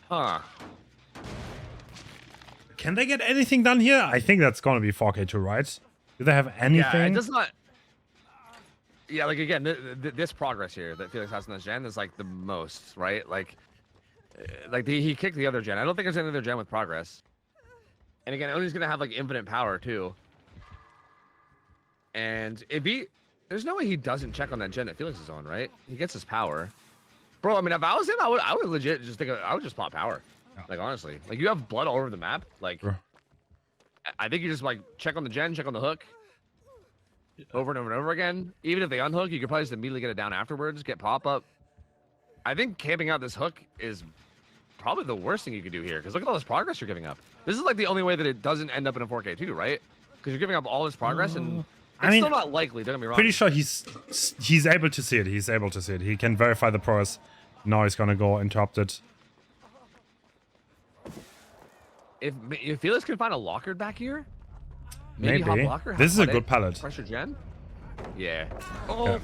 B: Huh.
A: Can they get anything done here? I think that's gonna be 4K2, right? Do they have anything?
B: Yeah, it does not. Yeah, like again, this progress here that Felix has in this gen is like the most, right? Like he kicked the other gen. I don't think there's any other gen with progress. And again, Oni's gonna have like infinite power too. And there's no way he doesn't check on that gen that Felix is on, right? He gets his power. Bro, I mean, if I was him, I would legit just I would just pop power.
A: Yeah.
B: Like honestly, like you have blood all over the map. Like,
A: Sure.
B: I think you just like check on the gen, check on the hook, over and over and over again. Even if they unhook, you could probably just immediately get it down afterwards, get pop up. I think camping out this hook is probably the worst thing you could do here because look at all this progress you're giving up. This is like the only way that it doesn't end up in a 4K2, right? Because you're giving up all this progress and it's
A: I mean,
B: still not likely. Don't get me wrong.
A: Pretty sure he's able to see it. He's able to see it. He can verify the progress. Now he's gonna go interrupt it.
B: If Felix can find a locker back here, maybe. Hop locker.
A: This is a
B: hop
A: good
B: it,
A: pallet.
B: Pressure gen. Yeah. Oh.
A: Yeah.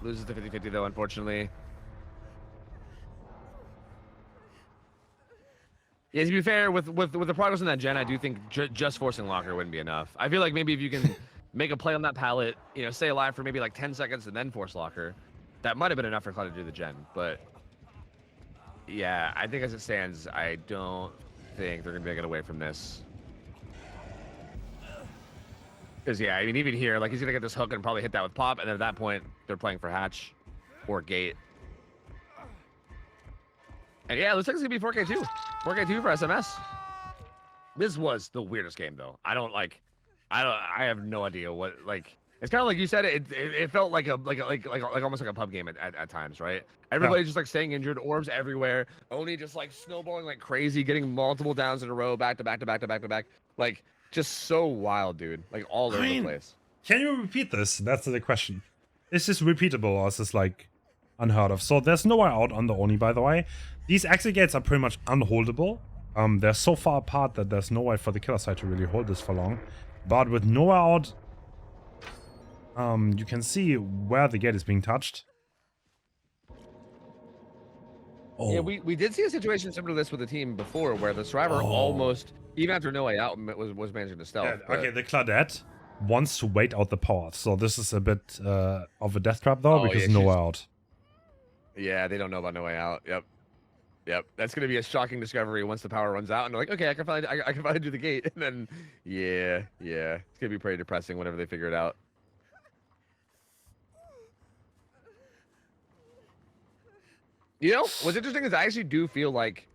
B: Loses the 50-50 though, unfortunately. Yeah, to be fair, with the progress in that gen, I do think just forcing locker wouldn't be enough. I feel like maybe if you can make a play on that pallet, you know, stay alive for maybe like 10 seconds and then force locker, that might have been enough for Cloud to do the gen. But yeah, I think as it stands, I don't think they're gonna be able to get away from this. Because yeah, I mean, even here, like he's gonna get this hook and probably hit that with pop, and then at that point, they're playing for hatch or gate. And yeah, it looks like it's gonna be 4K2. 4K2 for SMS. This was the weirdest game though. I have no idea what, like, it's kind of like you said, it felt like almost like a pub game at times, right? Everybody just like staying injured, orbs everywhere, Oni just like snowballing like crazy, getting multiple downs in a row, back to back to back to back to back. Like, just so wild, dude. Like all over the place.
A: Can you repeat this? That's the question. Is this repeatable or is this like unheard of? So there's no way out on the Oni, by the way. These exit gates are pretty much unholdable. They're so far apart that there's no way for the killer side to really hold this for long. But with nowhere out, you can see where the gate is being touched. Oh.
B: Yeah, we did see a situation similar to this with the team before, where the survivor almost, even after no way out, was managing to stealth.
A: Yeah, okay, the Claudette wants to wait out the power, so this is a bit of a death trap though, because no way out.
B: Yeah, they don't know about no way out. Yep, that's gonna be a shocking discovery once the power runs out, and they're like, okay, I can finally do the gate, and then yeah, it's gonna be pretty depressing whenever they figure it out. You know, what's interesting is I actually do feel like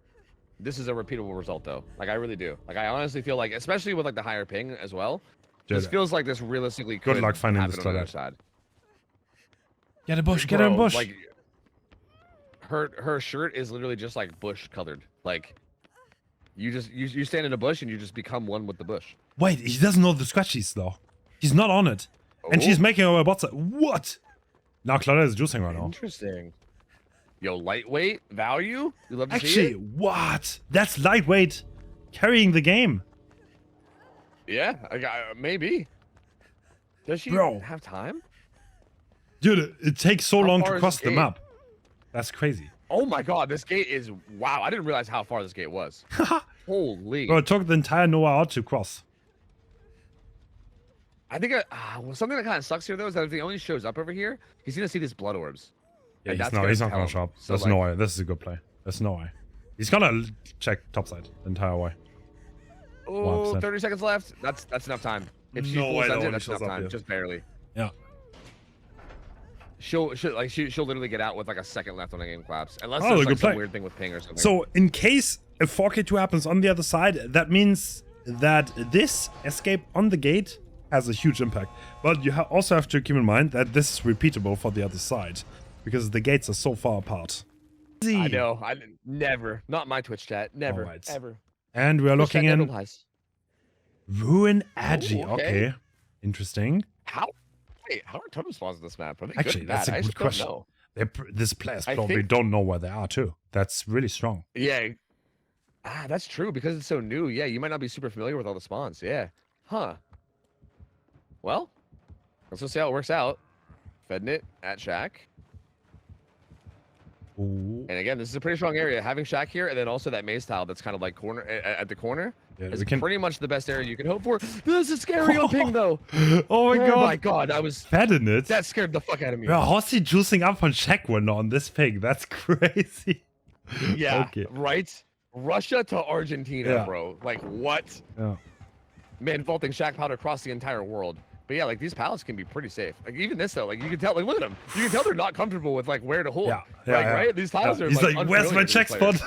B: this is a repeatable result, though. Like, I really do. Like, I honestly feel like, especially with like the higher ping as well, this feels like this realistically could
A: good luck finding this
B: on the other side.
A: Get a bush, get a bush.
B: Like, her shirt is literally just like bush colored. Like, you stand in a bush and you just become one with the bush.
A: Wait, he doesn't know the scratchies though. He's not on it, and she's making a bot. What? Now Claudia is juicing right now.
B: Interesting. Yo, lightweight value. You love to
A: Actually,
B: see it?
A: what? That's lightweight carrying the game.
B: Yeah, maybe. Does she have time?
A: Dude, it takes so long to cross the
B: gate?
A: map. That's crazy.
B: Oh my god, this gate is... Wow, I didn't realize how far this gate was. Holy.
A: Bro, it took the entire Noah out to cross.
B: I think well, something that kind of sucks here, though, is that if he only shows up over here, he's going to see these blood orbs.
A: Yeah, he's not going to show up. So there's no way. This is a good play. There's no way. He's going to check topside the entire way.
B: Oh, 30 seconds left. That's enough time. If she full sends it, that's enough time. Just barely.
A: Yeah.
B: She'll literally get out with like a second left on a game collapse, unless there's like some weird thing with ping or something.
A: So in case a 4K2 happens on the other side, that means that this escape on the gate has a huge impact. But you also have to keep in mind that this is repeatable for the other side, because the gates are so far apart.
B: I know. I never. Not my Twitch chat. Never. Right. Ever.
A: And we are looking in. Ruin Agi. Okay. Interesting.
B: Wait, how are totem spawns in this map? Are they
A: Actually,
B: good
A: that's a good question. This players probably don't know where they are too. That's really strong.
B: Yeah. That's true because it's so new. Yeah, you might not be super familiar with all the spawns. Yeah. Huh. Well, let's just see how it works out. Feding it at Shack.
A: Ooh.
B: And again, this is a pretty strong area. Having Shack here, and then also that maze tile that's kind of like corner at the corner. Yeah, is pretty much the best area you can hope for. This is scary on ping though.
A: Oh my god!
B: I was
A: fed in it.
B: That scared the fuck out of me.
A: Bro, how's he juicing up on Shack winner on this ping? That's crazy.
B: Yeah. Okay. Right. Russia to Argentina, bro. Like what?
A: Yeah.
B: Man, vaulting Shack powder across the entire world. But yeah, like these pallets can be pretty safe. Like even this though, like you can tell, like look at them. You can tell they're not comfortable with like where to hold. Right? These tiles are.
A: He's like, where's my check spot?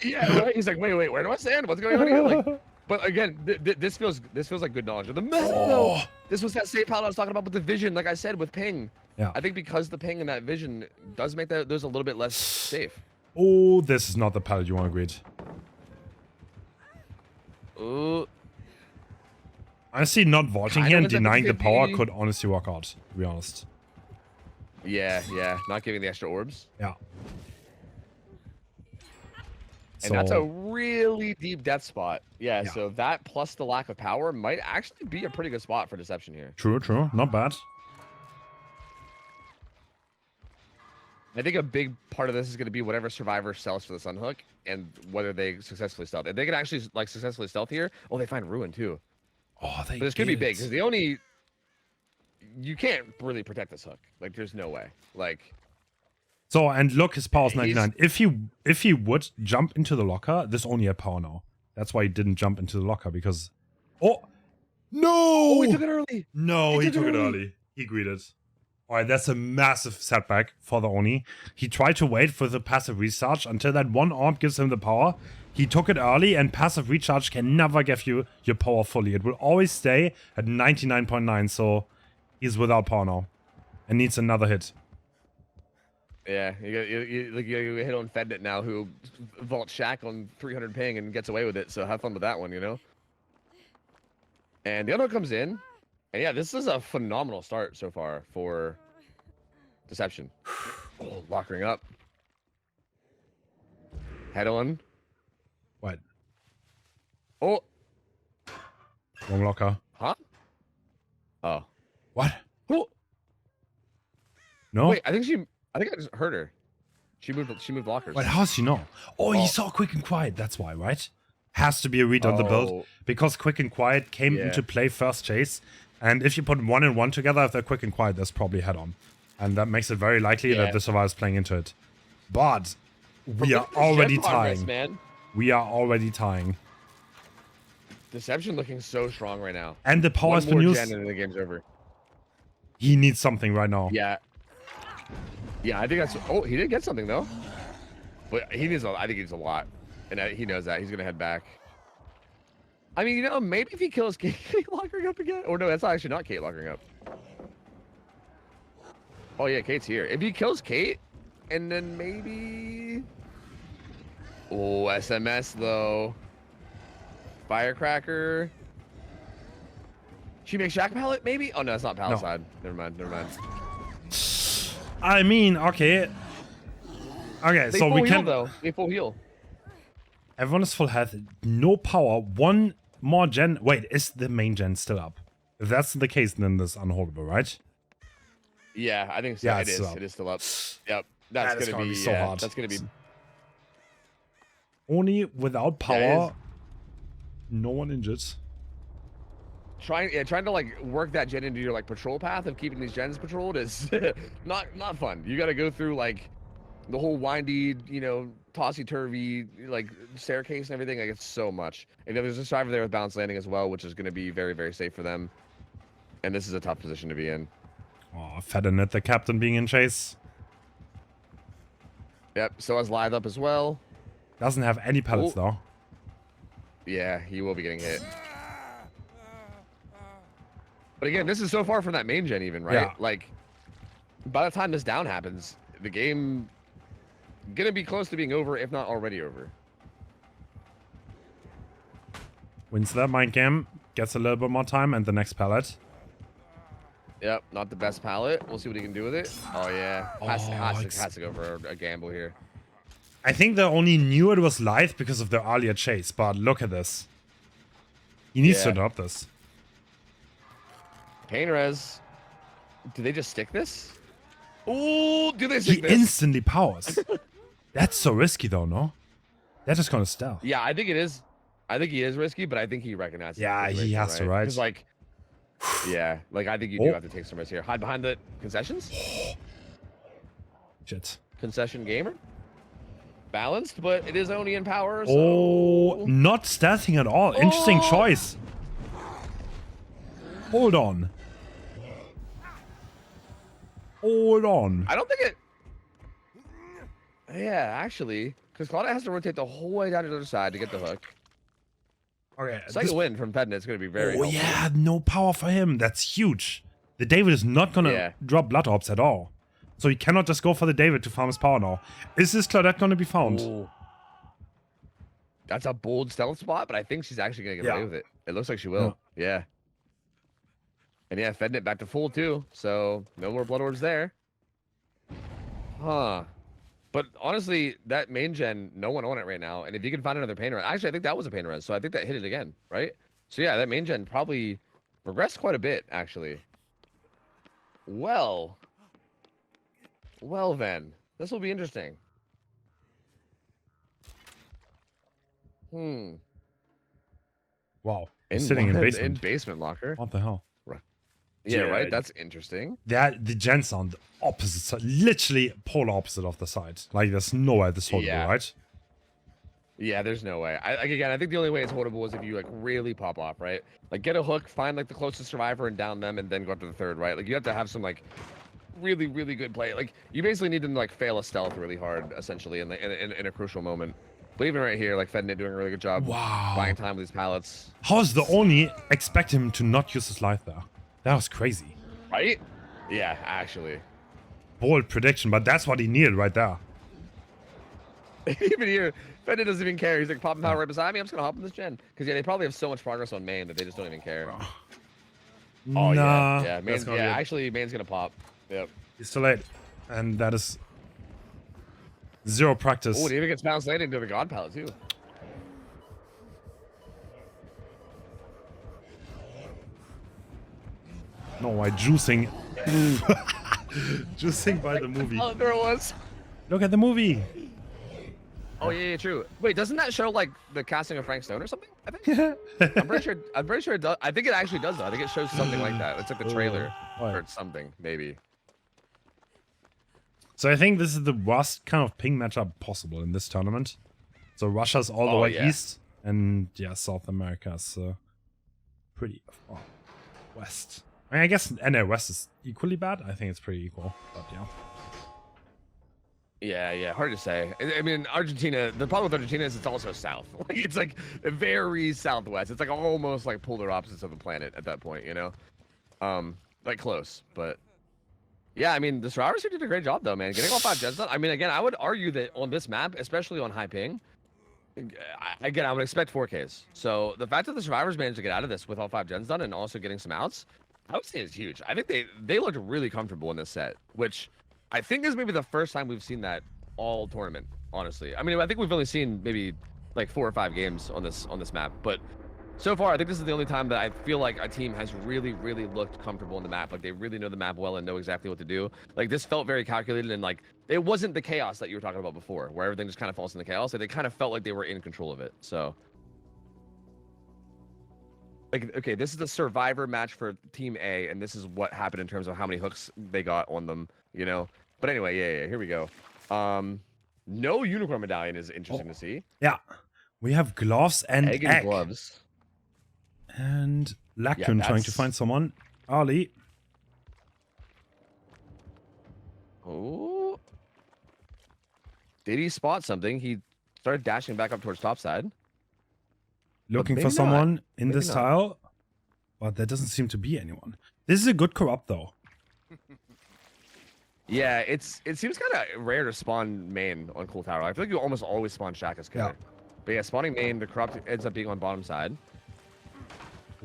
B: Yeah, right. He's like, wait, where do I stand? What's going on here? Like, but again, this feels like good knowledge. The mess though. This was that safe pallet I was talking about with the vision, like I said, with ping.
A: Yeah.
B: I think because the ping and that vision does make those a little bit less safe.
A: Oh, this is not the pallet you want to greet. Honestly, not vaulting here and denying the power could honestly work out, to be honest.
B: Yeah, not giving the extra orbs.
A: Yeah.
B: And that's a really deep death spot. Yeah, so that plus the lack of power might actually be a pretty good spot for deception here.
A: True. Not bad.
B: I think a big part of this is going to be whatever survivor sells for the Sunhook and whether they successfully stealth. If they can actually like successfully stealth here, oh, they find Ruin too.
A: Oh, they
B: But this could be big
A: did.
B: because you can't really protect this hook. Like, there's no way. Like,
A: So, and look, his power's
B: He's-
A: 99. If he would jump into the locker, this only had power now. That's why he didn't jump into the locker, because... Oh! No!
B: oh, he took it early.
A: No, he took it
B: early.
A: early. He greeted. Alright, that's a massive setback for the Oni. He tried to wait for the passive recharge until that one orb gives him the power. He took it early, and passive recharge can never give you your power fully. It will always stay at 99.9, so he's without power now. And needs another hit.
B: Yeah, you hit on Fednet now, who vaults Shack on 300 ping and gets away with it. So have fun with that one, you know. And the other comes in, and yeah, this is a phenomenal start so far for Deception. Oh, lockering up. Head on.
A: What?
B: Oh,
A: Wrong locker.
B: huh? Oh.
A: What?
B: Oh.
A: No?
B: Wait, I think I just heard her. She moved lockers.
A: Wait, how does he know? Oh, he
B: Oh.
A: saw Quick and Quiet, that's why, right? Has to be a read on the build.
B: Oh.
A: Because Quick and Quiet came
B: Yeah.
A: into play first chase. And if you put 1 and 1 together, if they're Quick and Quiet, that's probably head on. And that makes it very likely
B: Yeah.
A: that the survivor's playing into it. But we
B: Look
A: are
B: at this
A: already
B: gen progress,
A: tying.
B: man.
A: We are already tying.
B: Deception looking so strong right now.
A: And the power
B: One
A: has been
B: more
A: used.
B: gen and the game's over.
A: He needs something right now.
B: Yeah. Yeah, I think that's. Oh, he did get something though. But he needs. I think he needs a lot, and he knows that. He's gonna head back. I mean, you know, maybe if he kills Kate lockering up again. Or no, that's actually not Kate lockering up. Oh yeah, Kate's here. If he kills Kate, and then maybe. Oh, SMS though. Firecracker. She makes Shack pallet, maybe? Oh no, it's not pallet side. Never mind. Never mind.
A: I mean, okay. Okay,
B: They
A: so
B: full
A: we
B: heal
A: can.
B: though. They full heal.
A: Everyone is full health. No power. One more gen. Wait, is the main gen still up? If that's the case, then this is unholdable, right?
B: Yeah, I think so.
A: Yeah,
B: it
A: it's
B: is.
A: still up.
B: It is still up. Yep. That's
A: That is
B: gonna be
A: so hard.
B: That's gonna be.
A: Only without
B: Yeah, it
A: power. No one injured.
B: Trying to like work that gen into your like patrol path of keeping these gens patrolled is not fun. You got to go through like the whole windy, you know, tossy turvy like staircase and everything. Like, it's so much. And there's a survivor there with bounce landing as well, which is going to be very, very safe for them. And this is a tough position to be in.
A: Oh, Fednet, the captain being in chase.
B: Yep. So has Lithe up as well.
A: Doesn't have any pellets
B: Oh.
A: though.
B: Yeah, he will be getting hit. But again, this is so far from that main gen even, right?
A: Yeah.
B: Like, by the time this down happens, the game gonna be close to being over, if not already over.
A: Wins that mind game, gets a little bit more time, and the next pallet.
B: Yep, not the best palette. We'll see what he can do with it. Oh yeah, has
A: it's-
B: to go for a gamble here.
A: I think they only knew it was live because of the earlier chase, but look at this. He needs to
B: Yeah.
A: adopt this.
B: Pain res. Do they just stick this? Oh, do they
A: He
B: stick this?
A: instantly powers. That's so risky though, no? They're just gonna stealth.
B: Yeah, I think it is. I think he is risky, but I think he recognizes. the
A: Yeah, he
B: situation,
A: has to, right?
B: 'Cause, like, yeah, like I think you
A: Oh.
B: do have to take some risks here. Hide behind the concessions.
A: Shit.
B: Concession gamer. Balanced, but it is only in power. So...
A: Oh, not stealthing at all. Interesting
B: Oh.
A: choice. Hold on. Hold on.
B: I don't think it. Yeah, actually, because Claudia has to rotate the whole way down to the other side to get the hook.
A: Okay.
B: Second win from Pednet is going to be very.
A: Oh
B: helpful.
A: yeah, no power for him. That's huge. The David is not gonna
B: Yeah.
A: drop blood orbs at all. So he cannot just go for the David to farm his power now. Is this Claudette gonna be found?
B: Ooh. That's a bold stealth spot, but I think she's actually going to get away
A: Yeah.
B: with it. It looks like she will. Yeah. And yeah, Fednet back to full too, so no more blood orbs there. Huh. But honestly, that main gen, no one on it right now. And if you can find another pain res, actually, I think that was a pain res, so I think that hit it again, right? So yeah, that main gen probably regressed quite a bit, actually. Well then. This will be interesting.
A: Wow. He's sitting in basement.
B: basement locker.
A: What the hell?
B: Yeah,
A: Yeah.
B: right. That's interesting.
A: The gens on the opposite side, literally polar opposite of the side. Like there's nowhere this holdable,
B: Yeah.
A: right?
B: Yeah, there's no way. Again, I think the only way it's holdable is if you like really pop off, right? Like get a hook, find like the closest survivor and down them, and then go up to the third, right? Like you have to have some like really, really good play. Like you basically need to like fail a stealth really hard, essentially, in a crucial moment. But even right here, like Fednit doing a really good job.
A: Wow.
B: Buying time with these pallets.
A: How is the Oni expect him to not use his life there? That was crazy.
B: Right? Yeah, actually.
A: Bold prediction, but that's what he needed right there.
B: Even here, Fednit doesn't even care. He's like popping power right beside me. I'm just gonna hop on this gen. Because yeah, they probably have so much progress on main that they just don't even care. Oh
A: nah,
B: yeah, main's, actually main's gonna pop. Yep.
A: He's too late. And that is zero practice.
B: Oh, it even gets bounced landing to the god pallet too.
A: No, why juicing? Juicing by the movie.
B: Oh, there it was.
A: Look at the movie.
B: Oh yeah, true. Wait, doesn't that show like the casting of Frank Stone or something? I think. I'm pretty sure it does. I think it actually does though. I think it shows something like that. It's like the trailer or something, maybe.
A: So I think this is the worst kind of ping matchup possible in this tournament. So Russia's all the way east, and yeah, South America's pretty far west. I mean, I guess NA West is equally bad. I think it's pretty equal, but yeah.
B: Yeah, hard to say. I mean, Argentina, the problem with Argentina is it's also south. Like, it's like very southwest. It's like almost like polar opposites of the planet at that point, you know? Like close, but yeah, I mean, the survivors here did a great job though, man. Getting all 5 gens done. I mean, again, I would argue that on this map, especially on high ping, again, I would expect 4Ks. So the fact that the survivors managed to get out of this with all 5 gens done and also getting some outs, I would say is huge. I think they looked really comfortable in this set, which I think is maybe the first time we've seen that all tournament, honestly. I mean, I think we've only seen maybe like 4 or 5 games on this map, but so far, I think this is the only time that I feel like a team has really, really looked comfortable in the map. Like they really know the map well and know exactly what to do. Like this felt very calculated and like it wasn't the chaos that you were talking about before, where everything just kind of falls into chaos. Like they kind of felt like they were in control of it. So, like, okay, this is the survivor match for Team A, and this is what happened in terms of how many hooks they got on them, you know. But anyway, yeah, here we go. No unicorn medallion is interesting to see.
A: Yeah, we have gloves and egg.
B: And gloves.
A: And Lactun trying to find someone. Ali.
B: Oh. Did he spot something? He started dashing back up towards top side.
A: Looking for someone in this tile. But there doesn't seem to be anyone. This is a good corrupt though.
B: Yeah, it seems kind of rare to spawn main on Cool Tower. I feel like you almost always spawn Shack as killer. Yeah. But yeah, spawning main, the corrupt ends up being on bottom side.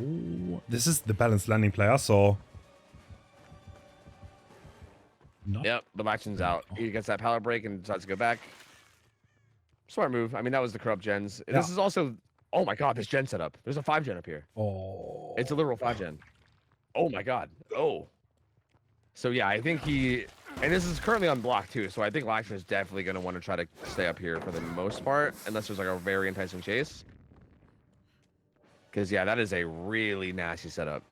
A: Ooh, this is the balanced landing player, so.
B: Yep, the action's out. He gets that pallet break and decides to go back. Smart move. I mean, that was the corrupt gens. Yeah. This is also. Oh my god, this gen setup. There's a 5 gen up here.
A: Oh.
B: It's a literal 5 gen. Oh my god. Oh. So yeah, I think he. And this is currently on block too, so I think Lactun is definitely going to want to try to stay up here for the most part, unless there's like a very enticing chase. Because, yeah, that is a really nasty setup.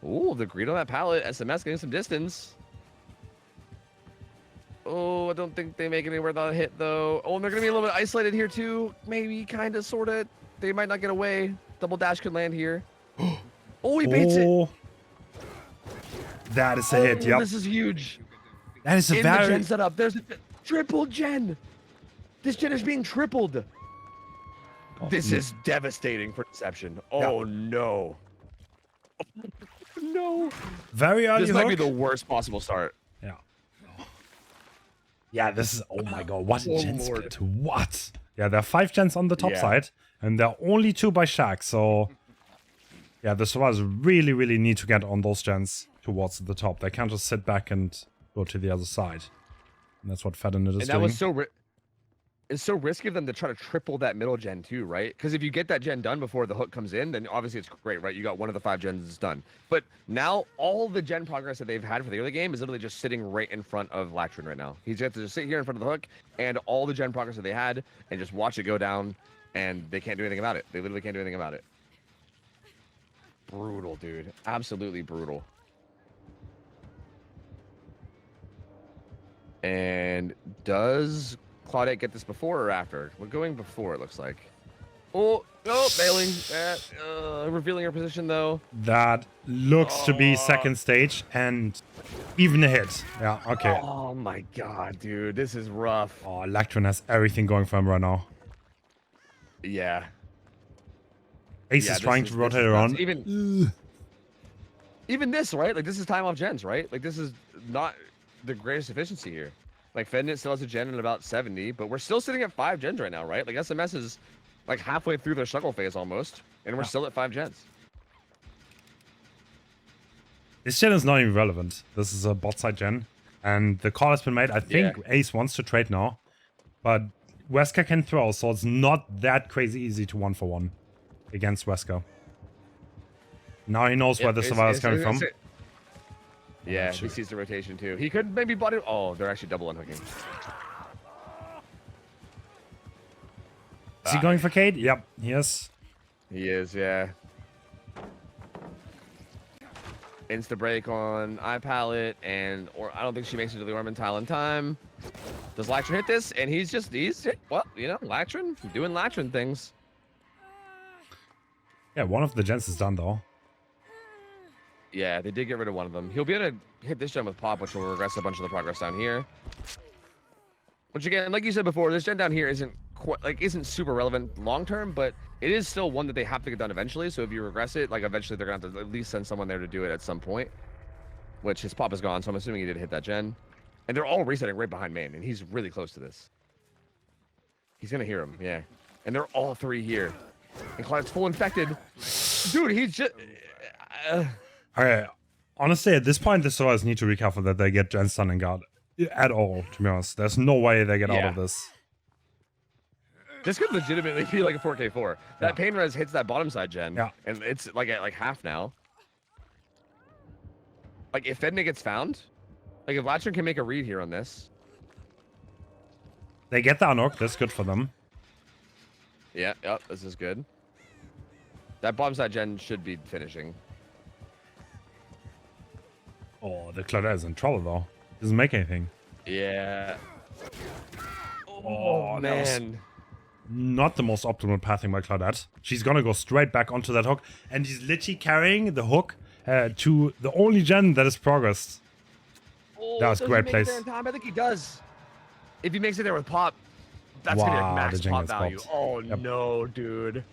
B: Ooh, the greed on that pallet. SMS getting some distance. Oh, I don't think they make it anywhere without a hit, though. Oh, and they're going to be a little bit isolated here, too. Maybe, kind of, sort of. They might not get away. Double dash could land here. Oh, he baits it.
A: That is a hit, yep.
B: This is huge.
A: That is a
B: In the gen setup, there's a triple gen. This gen is being tripled. This is devastating for Deception. Oh, no. No.
A: Very early
B: This
A: hook.
B: might be the worst possible start.
A: Yeah. Yeah, this is... Oh, my God. What a gen split. What? Yeah, there are 5 gens on the top side, and there are only 2 by Shack, so... Yeah, the survivors really, really need to get on those gens towards the top. They can't just sit back and go to the other side. And that's what Fednit is doing.
B: And that was so... it's so risky of them to try to triple that middle gen too, right? Because if you get that gen done before the hook comes in, then obviously it's great, right? You got one of the 5 gens done. But now all the gen progress that they've had for the early game is literally just sitting right in front of Lactrin right now. He's got to just sit here in front of the hook and all the gen progress that they had and just watch it go down, and they can't do anything about it. They literally can't do anything about it. Brutal, dude. Absolutely brutal. And does Claudette get this before or after? We're going before, it looks like. Oh, no, bailing. Revealing her position, though.
A: That looks to be second stage and even a hit. Yeah, okay.
B: Oh my god, dude. This is rough.
A: Oh, Lactrin has everything going for him right now.
B: Yeah.
A: Ace is trying to rotate around.
B: Even this, right? Like, this is time off gens, right? Like, this is not the greatest efficiency here. Like, Fednet still has a gen in about 70, but we're still sitting at 5 gens right now, right? Like, SMS is like halfway through their struggle phase almost, and we're still at 5 gens.
A: This gen is not even relevant. This is a bot side gen, and the call has been made. I think Ace wants to trade now, but Wesker can throw, so it's not that crazy easy to 1-for-1 against Wesker. Now he knows where the survivor is coming from.
B: Yeah, he sees the rotation too. He could maybe body. Oh, they're actually double unhooking.
A: Is he going for Kate? Yep, he is.
B: He is, yeah. Insta break on iPalette, and I don't think she makes it to the Orman tile in time. Does Lactrin hit this? And he's well, you know, Lactrin doing Lactrin things.
A: Yeah, one of the gens is done though.
B: Yeah, they did get rid of one of them. He'll be able to hit this gen with Pop, which will regress a bunch of the progress down here. Which again, like you said before, this gen down here isn't super relevant long term, but it is still one that they have to get done eventually. So if you regress it, like eventually they're gonna have to at least send someone there to do it at some point. Which his Pop is gone, so I'm assuming he did hit that gen. And they're all resetting right behind main, and he's really close to this. He's gonna hear him, yeah. And they're all 3 here. And Clyde's full infected. Dude, he's just
A: Okay, honestly, at this point, the Soras need to be careful that they get Gen Stun and Guard at all, to be honest. There's no way they get out of this.
B: This could legitimately be like a 4K4. That pain res hits that bottom side gen, and it's like at like half now. Like, if Fednet gets found, like if Lactrin can make a read here on this.
A: They get the unhook, that's good for them.
B: Yeah, yep, this is good. That bottom side gen should be finishing.
A: Oh, the Claudette is in trouble though. Doesn't make anything.
B: Yeah.
A: Oh,
B: man.
A: Not the most optimal pathing by Claudette. She's gonna go straight back onto that hook, and he's literally carrying the hook to the only gen that is progressed.
B: Oh,
A: that was a great place.
B: I think he does. If he makes it there with Pop, that's gonna be max Pop value.
A: Popped.
B: Oh no, dude.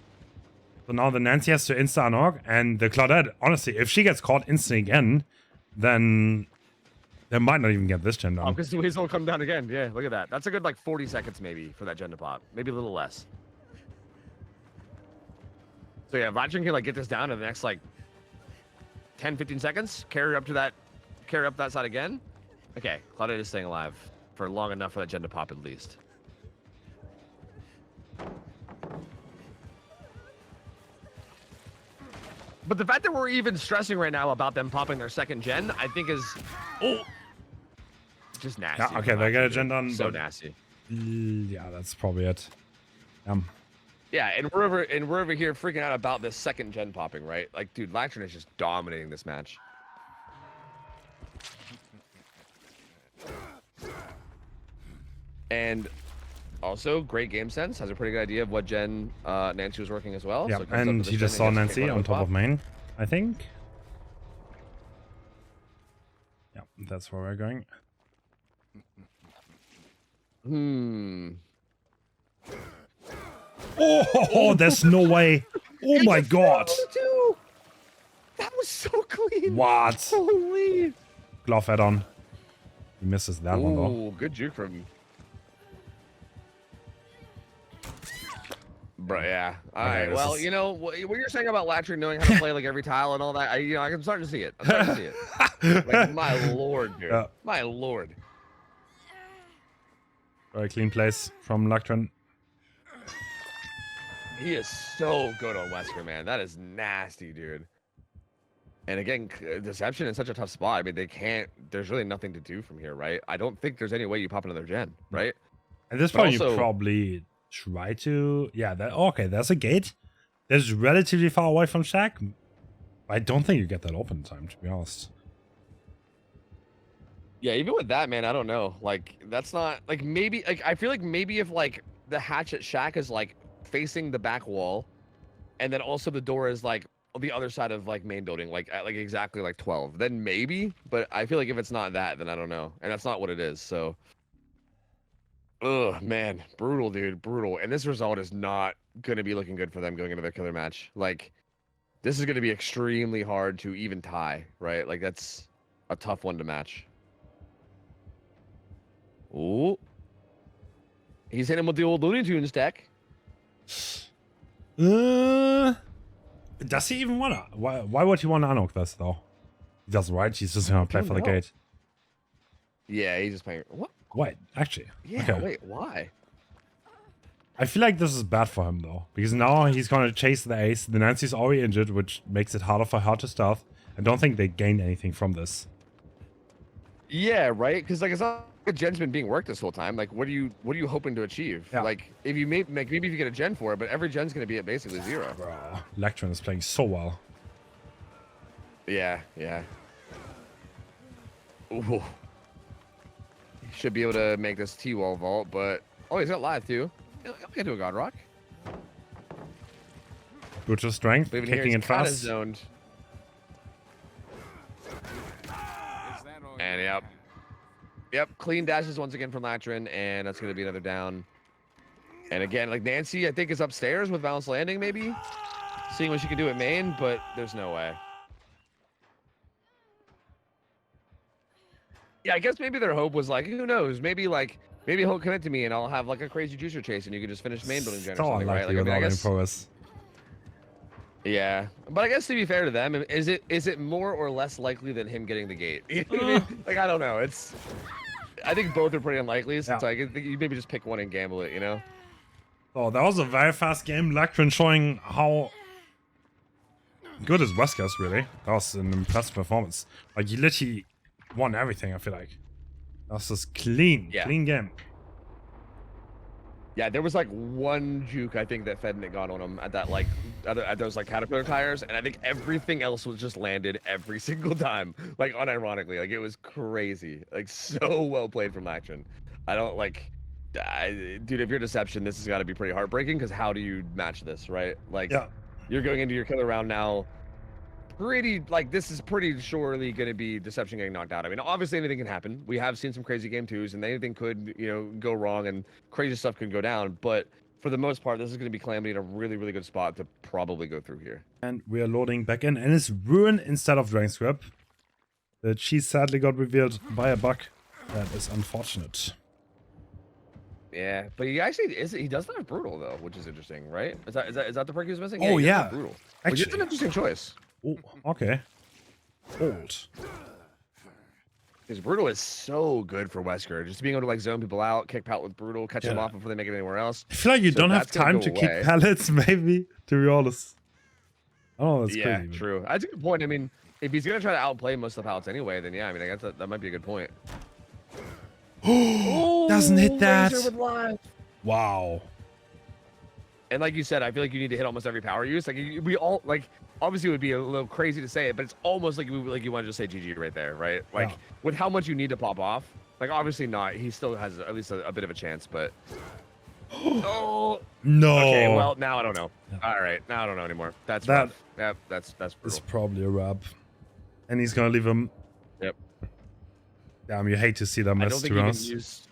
A: So now the Nancy has to insta unhook, and the Claudette, honestly, if she gets caught instantly again, then they might not even get this gen done.
B: Oh, because the Weasel will come down again. Yeah, look at that. That's a good like 40 seconds maybe for that gen to pop. Maybe a little less. So yeah, Lactrin can like get this down in the next like 10, 15 seconds. Carry up that side again. Okay, Claudette is staying alive for long enough for that gen to pop at least. But the fact that we're even stressing right now about them popping their second gen, I think is just nasty.
A: Yeah, okay, they get a gen done.
B: So nasty.
A: Yeah, that's probably it.
B: Yeah, and we're over here freaking out about this second gen popping, right? Like, dude, Lactrin is just dominating this match. And also, great game sense. Has a pretty good idea of what gen Nancy was working as well.
A: Yeah,
B: so
A: and he just saw Nancy on top of main, I think. Yeah, that's where we're going. Oh, there's no way. Oh my god.
B: That was so clean.
A: What?
B: Holy.
A: Glove add-on. He misses that one though.
B: Oh, good juke from. Bro, yeah. All right. Well, you know what you're saying about Lactrin knowing how to play like every tile and all that. I'm starting to see it. I'm starting to see it. Like, my lord, dude. My lord.
A: Very clean place from Lactron.
B: He is so good on Wesker, man. That is nasty, dude. And again, Deception in such a tough spot. I mean, they can't. There's really nothing to do from here, right? I don't think there's any way you pop another gen, right?
A: At this
B: But
A: point, you
B: also-
A: probably try to. Yeah, okay, there's a gate. There's relatively far away from Shack. I don't think you get that open in time, to be honest.
B: Yeah, even with that, man, I don't know. Like, that's not like maybe. Like, I feel like maybe if like the hatch at Shack is like facing the back wall, and then also the door is like on the other side of like main building, like at like exactly like 12, then maybe. But I feel like if it's not that, then I don't know, and that's not what it is. So, ugh, man, brutal, dude, brutal. And this result is not gonna be looking good for them going into their killer match. Like, this is gonna be extremely hard to even tie, right? Like, that's a tough one to match. Ooh. He's hitting him with the old Looney Tunes deck.
A: Does he even wanna? Why would he want to unhook this though? He doesn't, right? He's just gonna play
B: don't
A: for the
B: know.
A: gate.
B: Yeah, he's just playing. What?
A: Wait, actually.
B: Yeah,
A: Okay.
B: wait, why?
A: I feel like this is bad for him though, because now he's gonna chase the ace. The Nancy's already injured, which makes it harder for her to stealth. I don't think they gained anything from this.
B: Yeah, right? Because like it's not like a gen's been being worked this whole time. Like, what are you hoping to achieve?
A: Yeah.
B: Like, if you maybe if you get a gen for it, but every gen's gonna be at basically 0.
A: Bro, Lactron is playing so well.
B: Yeah, yeah. Ooh. He should be able to make this T-wall vault, but oh, he's got live too. He'll get to a God Rock.
A: Brutal strength,
B: But even here,
A: kicking
B: he's
A: it
B: kinda
A: fast.
B: zoned. And yep, clean dashes once again from Latrin, and that's gonna be another down. And again, like Nancy, I think is upstairs with Balance Landing, maybe seeing what she can do at main, but there's no way. Yeah, I guess maybe their hope was like, who knows? Maybe he'll commit to me, and I'll have like a crazy juicer chase, and you can just finish main building gen or
A: So
B: something, right?
A: unlikely
B: Like, I mean, I
A: without any
B: guess.
A: progress.
B: Yeah, but I guess to be fair to them, is it more or less likely than him getting the gate? You know what I mean? Like, I don't know. I think both are pretty unlikely. So
A: Yeah.
B: I think you maybe just pick one and gamble it. You know?
A: Oh, that was a very fast game. Lactron showing how good is Wesker's really. That was an impressive performance. Like, he literally won everything, I feel like. That was just clean game.
B: Yeah, there was like one juke I think that Fednik got on him at that like at those like caterpillar tires, and I think everything else was just landed every single time. Like unironically, like it was crazy. Like so well played from Action. I don't like, dude. If you're Deception, this has got to be pretty heartbreaking because how do you match this, right? Like,
A: Yeah.
B: you're going into your killer round now. Pretty like this is pretty surely going to be Deception getting knocked out. I mean, obviously anything can happen. We have seen some crazy game 2s, and anything could go wrong, and crazy stuff could go down. But for the most part, this is going to be Calamity in a really really good spot to probably go through here.
A: And we are loading back in, and it's Ruin instead of Dragon Script. The cheese sadly got revealed by a bug. That is unfortunate.
B: Yeah, but he actually he does not have brutal though, which is interesting, right? Is that the perk he was missing?
A: Oh,
B: he does
A: yeah.
B: have brutal. Which is
A: Actually.
B: an interesting choice.
A: Oh, okay. Old.
B: Because brutal is so good for Wesker, just being able to like zone people out, kick Pout with brutal, catch them
A: Yeah.
B: off before they make it anywhere else.
A: I feel like you
B: So
A: don't have
B: that's gonna
A: time
B: go
A: to
B: away.
A: keep pallets, maybe, to be honest. Oh, that's
B: Yeah,
A: crazy. but-
B: true. That's a good point. I mean, if he's gonna try to outplay most of the pallets anyway, then yeah, I mean, I guess that might be a good point.
A: Doesn't hit that.
B: Laser with live.
A: Wow.
B: And like you said, I feel like you need to hit almost every power use. Like we all like, obviously it would be a little crazy to say it, but it's almost like you want to just say GG right there, right? Like
A: Yeah.
B: with how much you need to pop off. Like obviously not. He still has at least a bit of a chance, but. Oh.
A: No.
B: Okay. Well, now I don't know.
A: Yeah.
B: All right. Now I don't know anymore. That's
A: That-
B: rough. Yep. That's
A: It's
B: brutal.
A: probably a wrap. And he's gonna leave him.
B: Yep.
A: Damn, you hate to see that
B: I
A: mess,
B: don't
A: to
B: think
A: be
B: he can
A: honest.
B: use.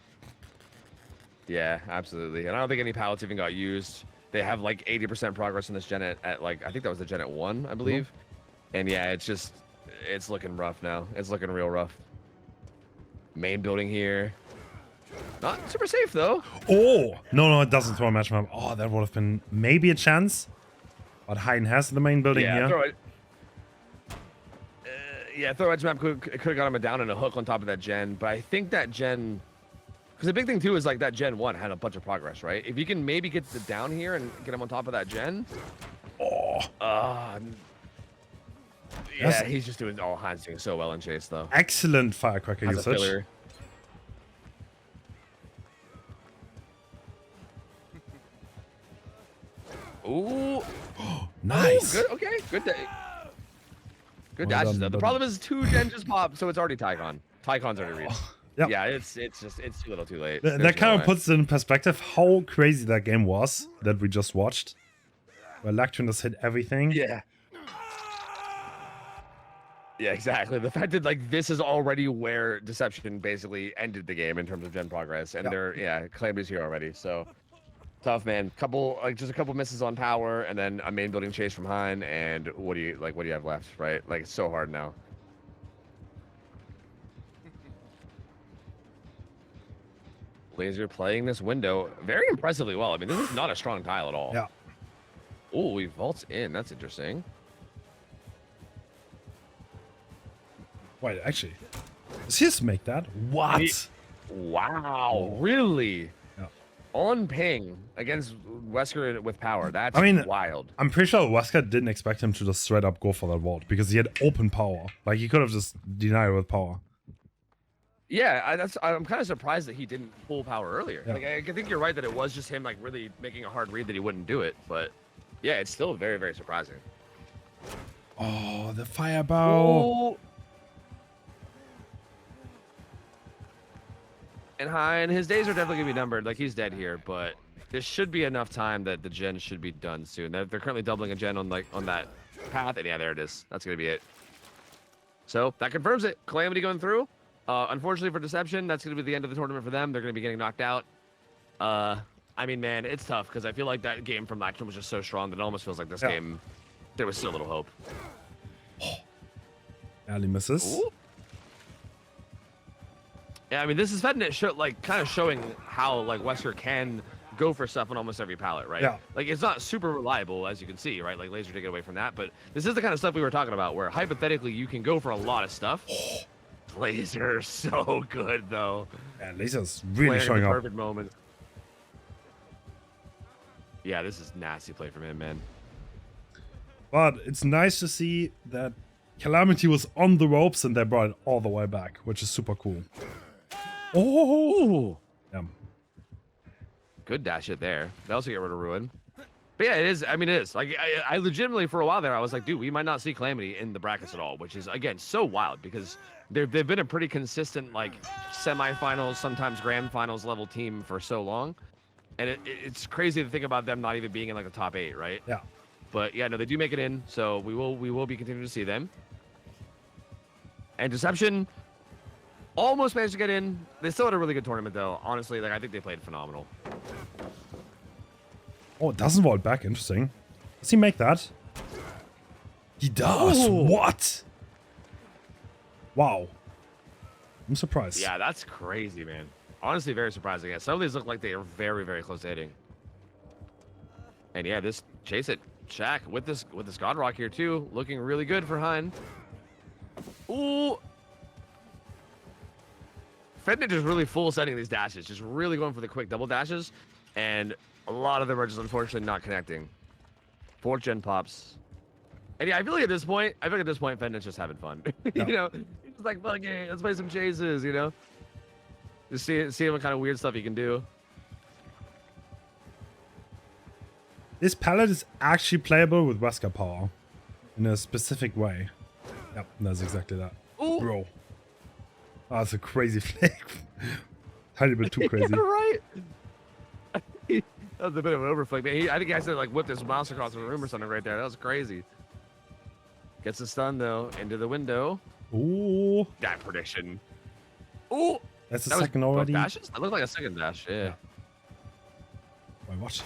B: Yeah, absolutely. And I don't think any pallets even got used. They have like 80% progress in this gen at like, I think that was the gen at 1, I believe. And yeah, it's looking rough now. It's looking real rough. Main building here. Not super safe though.
A: Oh! No, it doesn't throw a match map. Oh, that would have been maybe a chance. But Haydn has the main building
B: Yeah,
A: here.
B: throw it. Throw edge map could have got him a down and a hook on top of that gen, but I think that gen Because the big thing too is like that Gen 1 had a bunch of progress, right? If you can maybe get the down here and get him on top of that Gen.
A: Oh,
B: Yeah, he's just doing Hein's doing so well in chase though.
A: excellent firecracker
B: Has a
A: usage.
B: filler. Ooh,
A: Nice.
B: good. Okay, good day. Good
A: Well
B: dashes
A: done,
B: though. The
A: buddy.
B: problem is 2 Gen just popped, so it's already Tycon. Tycon's already reached.
A: Yep.
B: Yeah, it's too little, too late.
A: That
B: There's
A: kind
B: no
A: of
B: way.
A: puts in perspective how crazy that game was that we just watched. Where Lactron just hit everything.
B: Yeah. Yeah, exactly. The fact that like this is already where Deception basically ended the game in terms of gen progress, and they're Calamity's here already. So tough, man. Just a couple misses on power, and then a main building chase from Hein. And what do you have left, right? Like it's so hard now. Laser playing this window very impressively well. I mean, this is not a strong tile at all.
A: Yeah.
B: Oh, he vaults in. That's interesting.
A: Wait, actually, does he just make that? What?
B: Wow, really?
A: Yeah.
B: On ping against Wesker with power. That's wild.
A: I'm pretty sure Wesker didn't expect him to just straight up go for that vault because he had open power. Like he could have just denied it with power.
B: Yeah, I'm kind of surprised that he didn't pull power earlier.
A: Yeah.
B: Like I think you're right that it was just him like really making a hard read that he wouldn't do it. But yeah, it's still very, very surprising.
A: Oh, the fireball.
B: Ooh. And Hein, his days are definitely gonna be numbered. Like he's dead here, but there should be enough time that the gen should be done soon. They're currently doubling a gen on that path, and yeah, there it is. That's gonna be it. So that confirms it. Calamity going through. Unfortunately for Deception, that's gonna be the end of the tournament for them. They're gonna be getting knocked out. I mean, man, it's tough because I feel like that game from Lactron was just so strong that it almost feels like this game there was still little hope.
A: Barely misses.
B: Ooh. Yeah, I mean, this is Fednet kind of showing how like Wesker can go for stuff on almost every pallet, right?
A: Yeah.
B: Like it's not super reliable as you can see, right? Like Laser to get away from that, but this is the kind of stuff we were talking about where hypothetically you can go for a lot of stuff. Laser so good though.
A: Yeah, Laser's really
B: Playing
A: showing
B: in the
A: up.
B: perfect moment. Yeah, this is nasty play from him, man.
A: But it's nice to see that Calamity was on the ropes and they brought it all the way back, which is super cool. Oh, yeah.
B: Good dash hit there. They also get rid of Ruin. But yeah, it is. I mean, it is. Like, I legitimately, for a while there, I was like, dude, we might not see Calamity in the brackets at all, which is, again, so wild because they've been a pretty consistent, like, semifinals, sometimes grand finals level team for so long. And it's crazy to think about them not even being in, like, the top 8, right?
A: Yeah.
B: But yeah, no, they do make it in, so we will be continuing to see them. And Deception almost managed to get in. They still had a really good tournament, though. Honestly, like I think they played phenomenal.
A: Oh, it doesn't vault back. Interesting. Does he make that? He does.
B: Ooh.
A: What? Wow. I'm surprised.
B: Yeah, that's crazy, man. Honestly, very surprising. Yeah, some of these look like they are very, very close to hitting. And yeah, this chase it, Shaq with this God Rock here too, looking really good for Hein. Ooh. Fednet just really full setting these dashes, just really going for the quick double dashes, and a lot of them are just unfortunately not connecting. 4th gen pops. And yeah, I feel like at this point, Fednet's just having fun.
A: Yeah.
B: You know, he's just like, fuck yeah, let's play some chases, you know? Just see what kind of weird stuff he can do.
A: This palette is actually playable with Wesker power in a specific way. Yep, that's exactly that.
B: Ooh.
A: Bro. Oh, that's a crazy flick. Tiny bit too crazy.
B: Yeah, right. That was a bit of an overflick, man. I think I said like whipped his mouse across the room or something right there. That was crazy. Gets the stun though into the window.
A: Ooh.
B: That prediction. Ooh.
A: That's the
B: That was
A: second
B: both
A: already.
B: dashes? That looked like a second dash. Yeah.
A: Wait, what?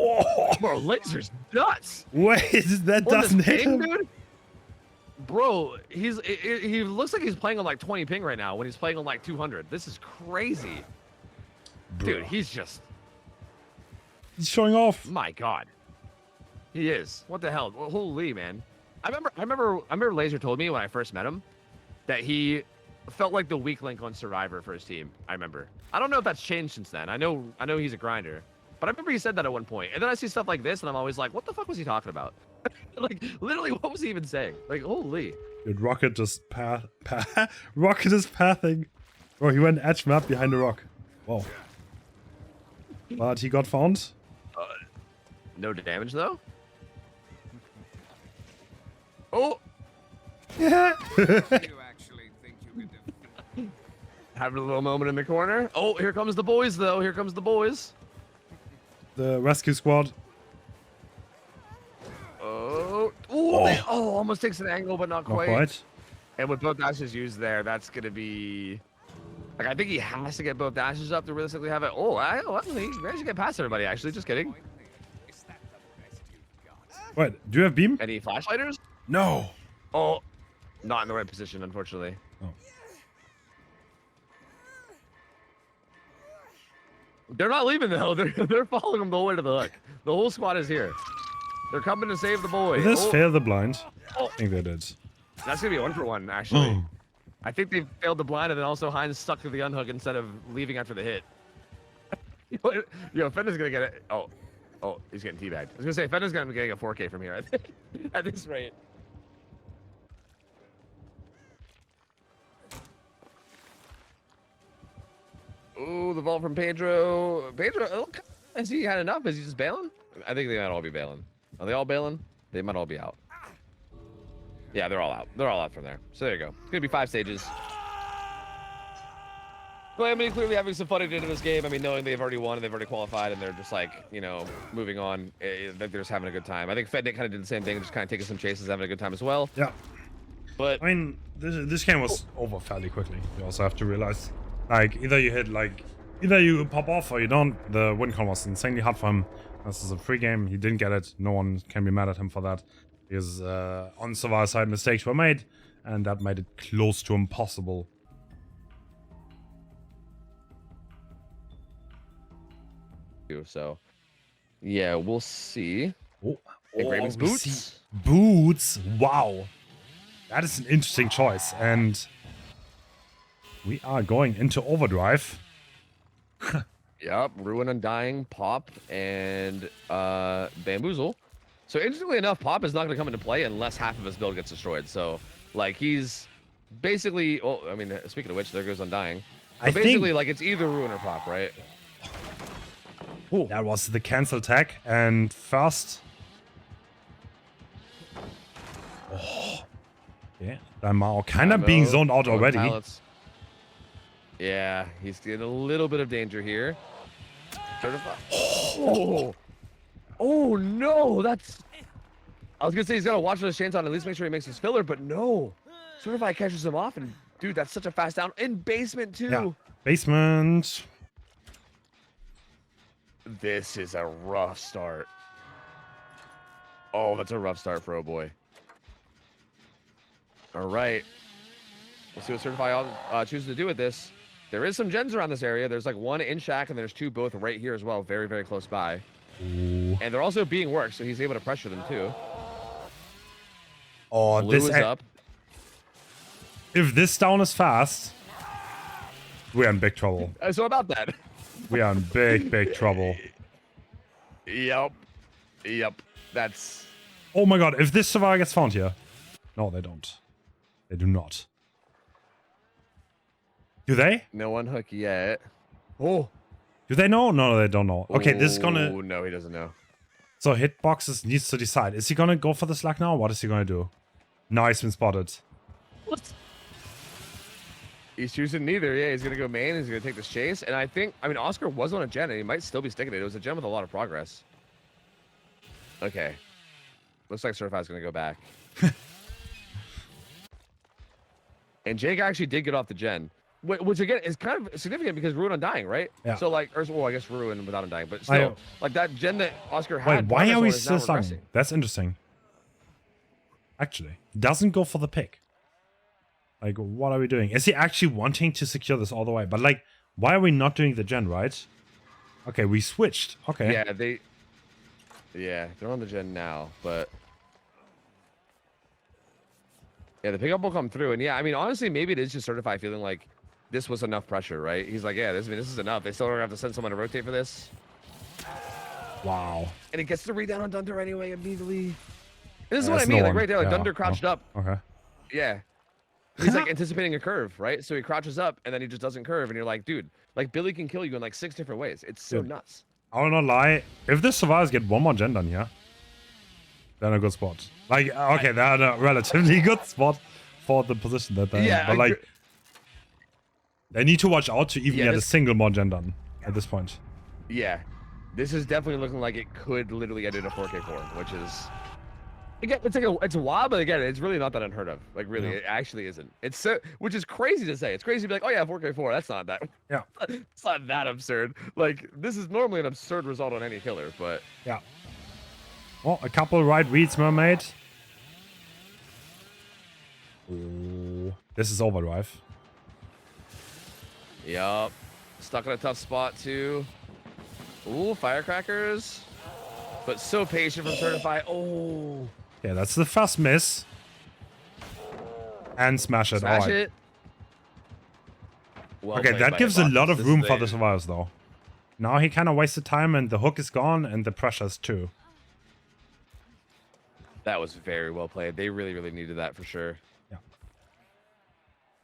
B: Oh, bro, Laser's nuts.
A: Wait, that
B: On
A: doesn't
B: this
A: hit
B: ping,
A: him?
B: dude. Bro, he looks like he's playing on like 20 ping right now when he's playing on like 200. This is crazy. Dude, he's just,
A: He's showing off.
B: my God. He is. What the hell? Well, holy man. I remember Laser told me when I first met him that he felt like the weak link on Survivor for his team. I remember. I don't know if that's changed since then. I know he's a grinder, but I remember he said that at one point. And then I see stuff like this, and I'm always like, what the fuck was he talking about? Like, literally, what was he even saying? Like, holy.
A: Dude, Rocket just Rocket is pathing. Bro, he went edge map behind the rock. Wow. But he got found.
B: No damage though. Oh.
A: Yeah.
D: You actually think you can defeat
B: Having a little moment in the corner. Oh, here comes the boys though. Here comes the boys.
A: The rescue squad.
B: Oh. Almost takes an angle, but not
A: Not
B: quite.
A: quite.
B: And with both dashes used there, that's gonna be. Like, I think he has to get both dashes up to realistically have it. Oh, he managed to get past everybody. Actually, just kidding.
D: Is that the best you've got?
A: Wait, do you have beam?
B: Any flashlighters?
A: No.
B: Oh, not in the right position, unfortunately.
A: Oh.
B: They're not leaving though. They're following him the whole way to the hook. The whole squad is here. They're coming to save the boy.
A: Did this
B: Oh,
A: fail the blind?
B: Oh.
A: I think they did.
B: That's gonna be a 1-for-1 actually.
A: Oh.
B: I think they failed the blind, and then also Hines stuck to the unhook instead of leaving after the hit. Yo, Fender's gonna get it. Oh, he's getting teabagged. I was gonna say Fender's gonna be getting a 4K from here. I think at this rate. Ooh, the vault from Pedro. Pedro, has he had enough? Is he just bailing? I think they might all be bailing. Are they all bailing? They might all be out. Yeah, they're all out. They're all out from there. So there you go. It's gonna be 5 stages. Calamity clearly having some fun at the end of this game. I mean, knowing they've already won and they've already qualified and they're just like, you know, moving on. They're just having a good time. I think Fednick kind of did the same thing, just kind of taking some chases, having a good time as well.
A: Yeah.
B: But
A: I mean, this game was over fairly quickly. You also have to realize, like, either you pop off or you don't. The win con was insanely hard for him. This is a free game. He didn't get it. No one can be mad at him for that. Because on Survivor side, mistakes were made, and that made it close to impossible.
B: So, yeah, we'll see.
A: Oh,
B: Raven's
A: we
B: boots.
A: see boots. Wow, that is an interesting choice, and we are going into overdrive.
B: Yep, Ruin, Undying, Pop, and Bamboozle. So interestingly enough, Pop is not going to come into play unless half of his build gets destroyed. So, like, he's basically... Oh, I mean, speaking of which, there goes Undying. So basically, like, it's either Ruin or Pop, right?
A: Ooh. That was the cancel tag, and first... Oh. Yeah, Damao kind of being zoned out already.
B: Pilots. Yeah, he's in a little bit of danger here. Oh no, that's... I was gonna say he's gotta watch those chains on, at least make sure he makes his filler, but no. Certified catches him off, and dude, that's such a fast down. In basement too.
A: Yeah, basement.
B: This is a rough start. Oh, that's a rough start for Oh Boy. All right. We'll see what Certified chooses to do with this. There is some gens around this area. There's like one in Shack, and there's 2 both right here as well, very, very close by.
A: Ooh.
B: And they're also being worked, so he's able to pressure them too.
A: Oh,
B: Blue
A: this
B: is up.
A: If this down is fast, we're in big trouble.
B: So about that.
A: We are in big, big trouble.
B: Yep. That's...
A: Oh my god, if this survivor gets found here. No, they don't. They do not. Do they?
B: No unhook yet. Oh.
A: Do they know? No, they don't know. Okay, this is gonna...
B: Oh, no, he doesn't know.
A: So Hitboxes needs to decide. Is he gonna go for the slack now? What is he gonna do? Now he's been spotted.
B: What? He's choosing neither. Yeah, he's gonna go main. He's gonna take this chase. And I mean, Oscar was on a gen, and he might still be sticking it. It was a gen with a lot of progress. Okay. Looks like Certified's gonna go back. And Jake actually did get off the gen. Which again is kind of significant because Ruin Undying, right?
A: Yeah.
B: So like, well, I guess Ruin without Undying, but still, like that gen that Oscar had.
A: Wait, why are we
B: progress on is
A: still
B: now
A: stuck?
B: regressing.
A: That's interesting. Actually, doesn't go for the pick. Like, what are we doing? Is he actually wanting to secure this all the way? But like, why are we not doing the gen, right? Okay, we switched. Okay.
B: Yeah, they're on the gen now, but Yeah, the pickup will come through, and yeah, I mean, honestly, maybe it is just Certified feeling like this was enough pressure, right? He's like, yeah, this is enough. They still don't have to send someone to rotate for this.
A: Wow.
B: And it gets the read down on Dunder anyway immediately. And this is what I
A: That's
B: mean,
A: no
B: like
A: one.
B: right there, like
A: Yeah,
B: Dunder crouched up.
A: Okay.
B: Yeah. He's like anticipating a curve, right? So he crouches up and then he just doesn't curve, and you're like, dude, like Billy can kill you in like 6 different ways. It's so
A: Dude.
B: nuts.
A: I will not lie. If the survivors get one more gen done here, they're in a good spot. Like, okay, they're in a relatively good spot for the position that they're in. But like, they need to watch out to even get a single more gen done at this point.
B: Yeah. This is definitely looking like it could literally end in a 4K4, which is again, it's wild, but again, it's really not that unheard of. Like really, it actually isn't. It's so, which is crazy to say. It's crazy to be like, oh yeah, 4K4. That's not that.
A: Yeah.
B: It's not that absurd. Like this is normally an absurd result on any killer, but
A: Yeah. Well, a couple right reads, Mermaid. Ooh. This is overdrive.
B: yup. Stuck in a tough spot too. Ooh, firecrackers. But so patient from Certified. Oh.
A: Yeah, that's the first miss. And smash it.
B: Smash
A: Alright.
B: it. Well
A: Okay,
B: played
A: that
B: by
A: gives a
B: Hippopotamus.
A: lot of
B: This
A: room
B: is
A: for the survivors, though. Now he kind of wasted time, and the hook is gone, and the pressure's too.
B: That was very well played. They really, really needed that for sure.
A: Yeah.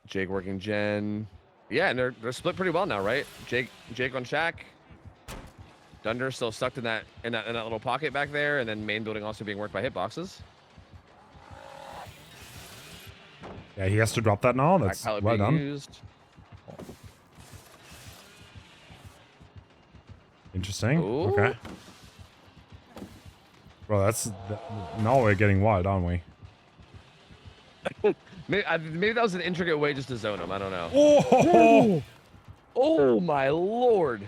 B: Jake working Jen. Yeah, and they're split pretty well now, right? Jake on Shaq. Dunder still stuck in that little pocket back there, and then main building also being worked by hitboxes.
A: Yeah, he has to drop that now.
B: Back
A: That's
B: pallet
A: well
B: being
A: done.
B: used.
A: Interesting.
B: Ooh.
A: Okay. Bro, now we're getting wild, aren't we?
B: Maybe that was an intricate way just to zone him. I don't know.
A: Oh!
B: Oh my lord!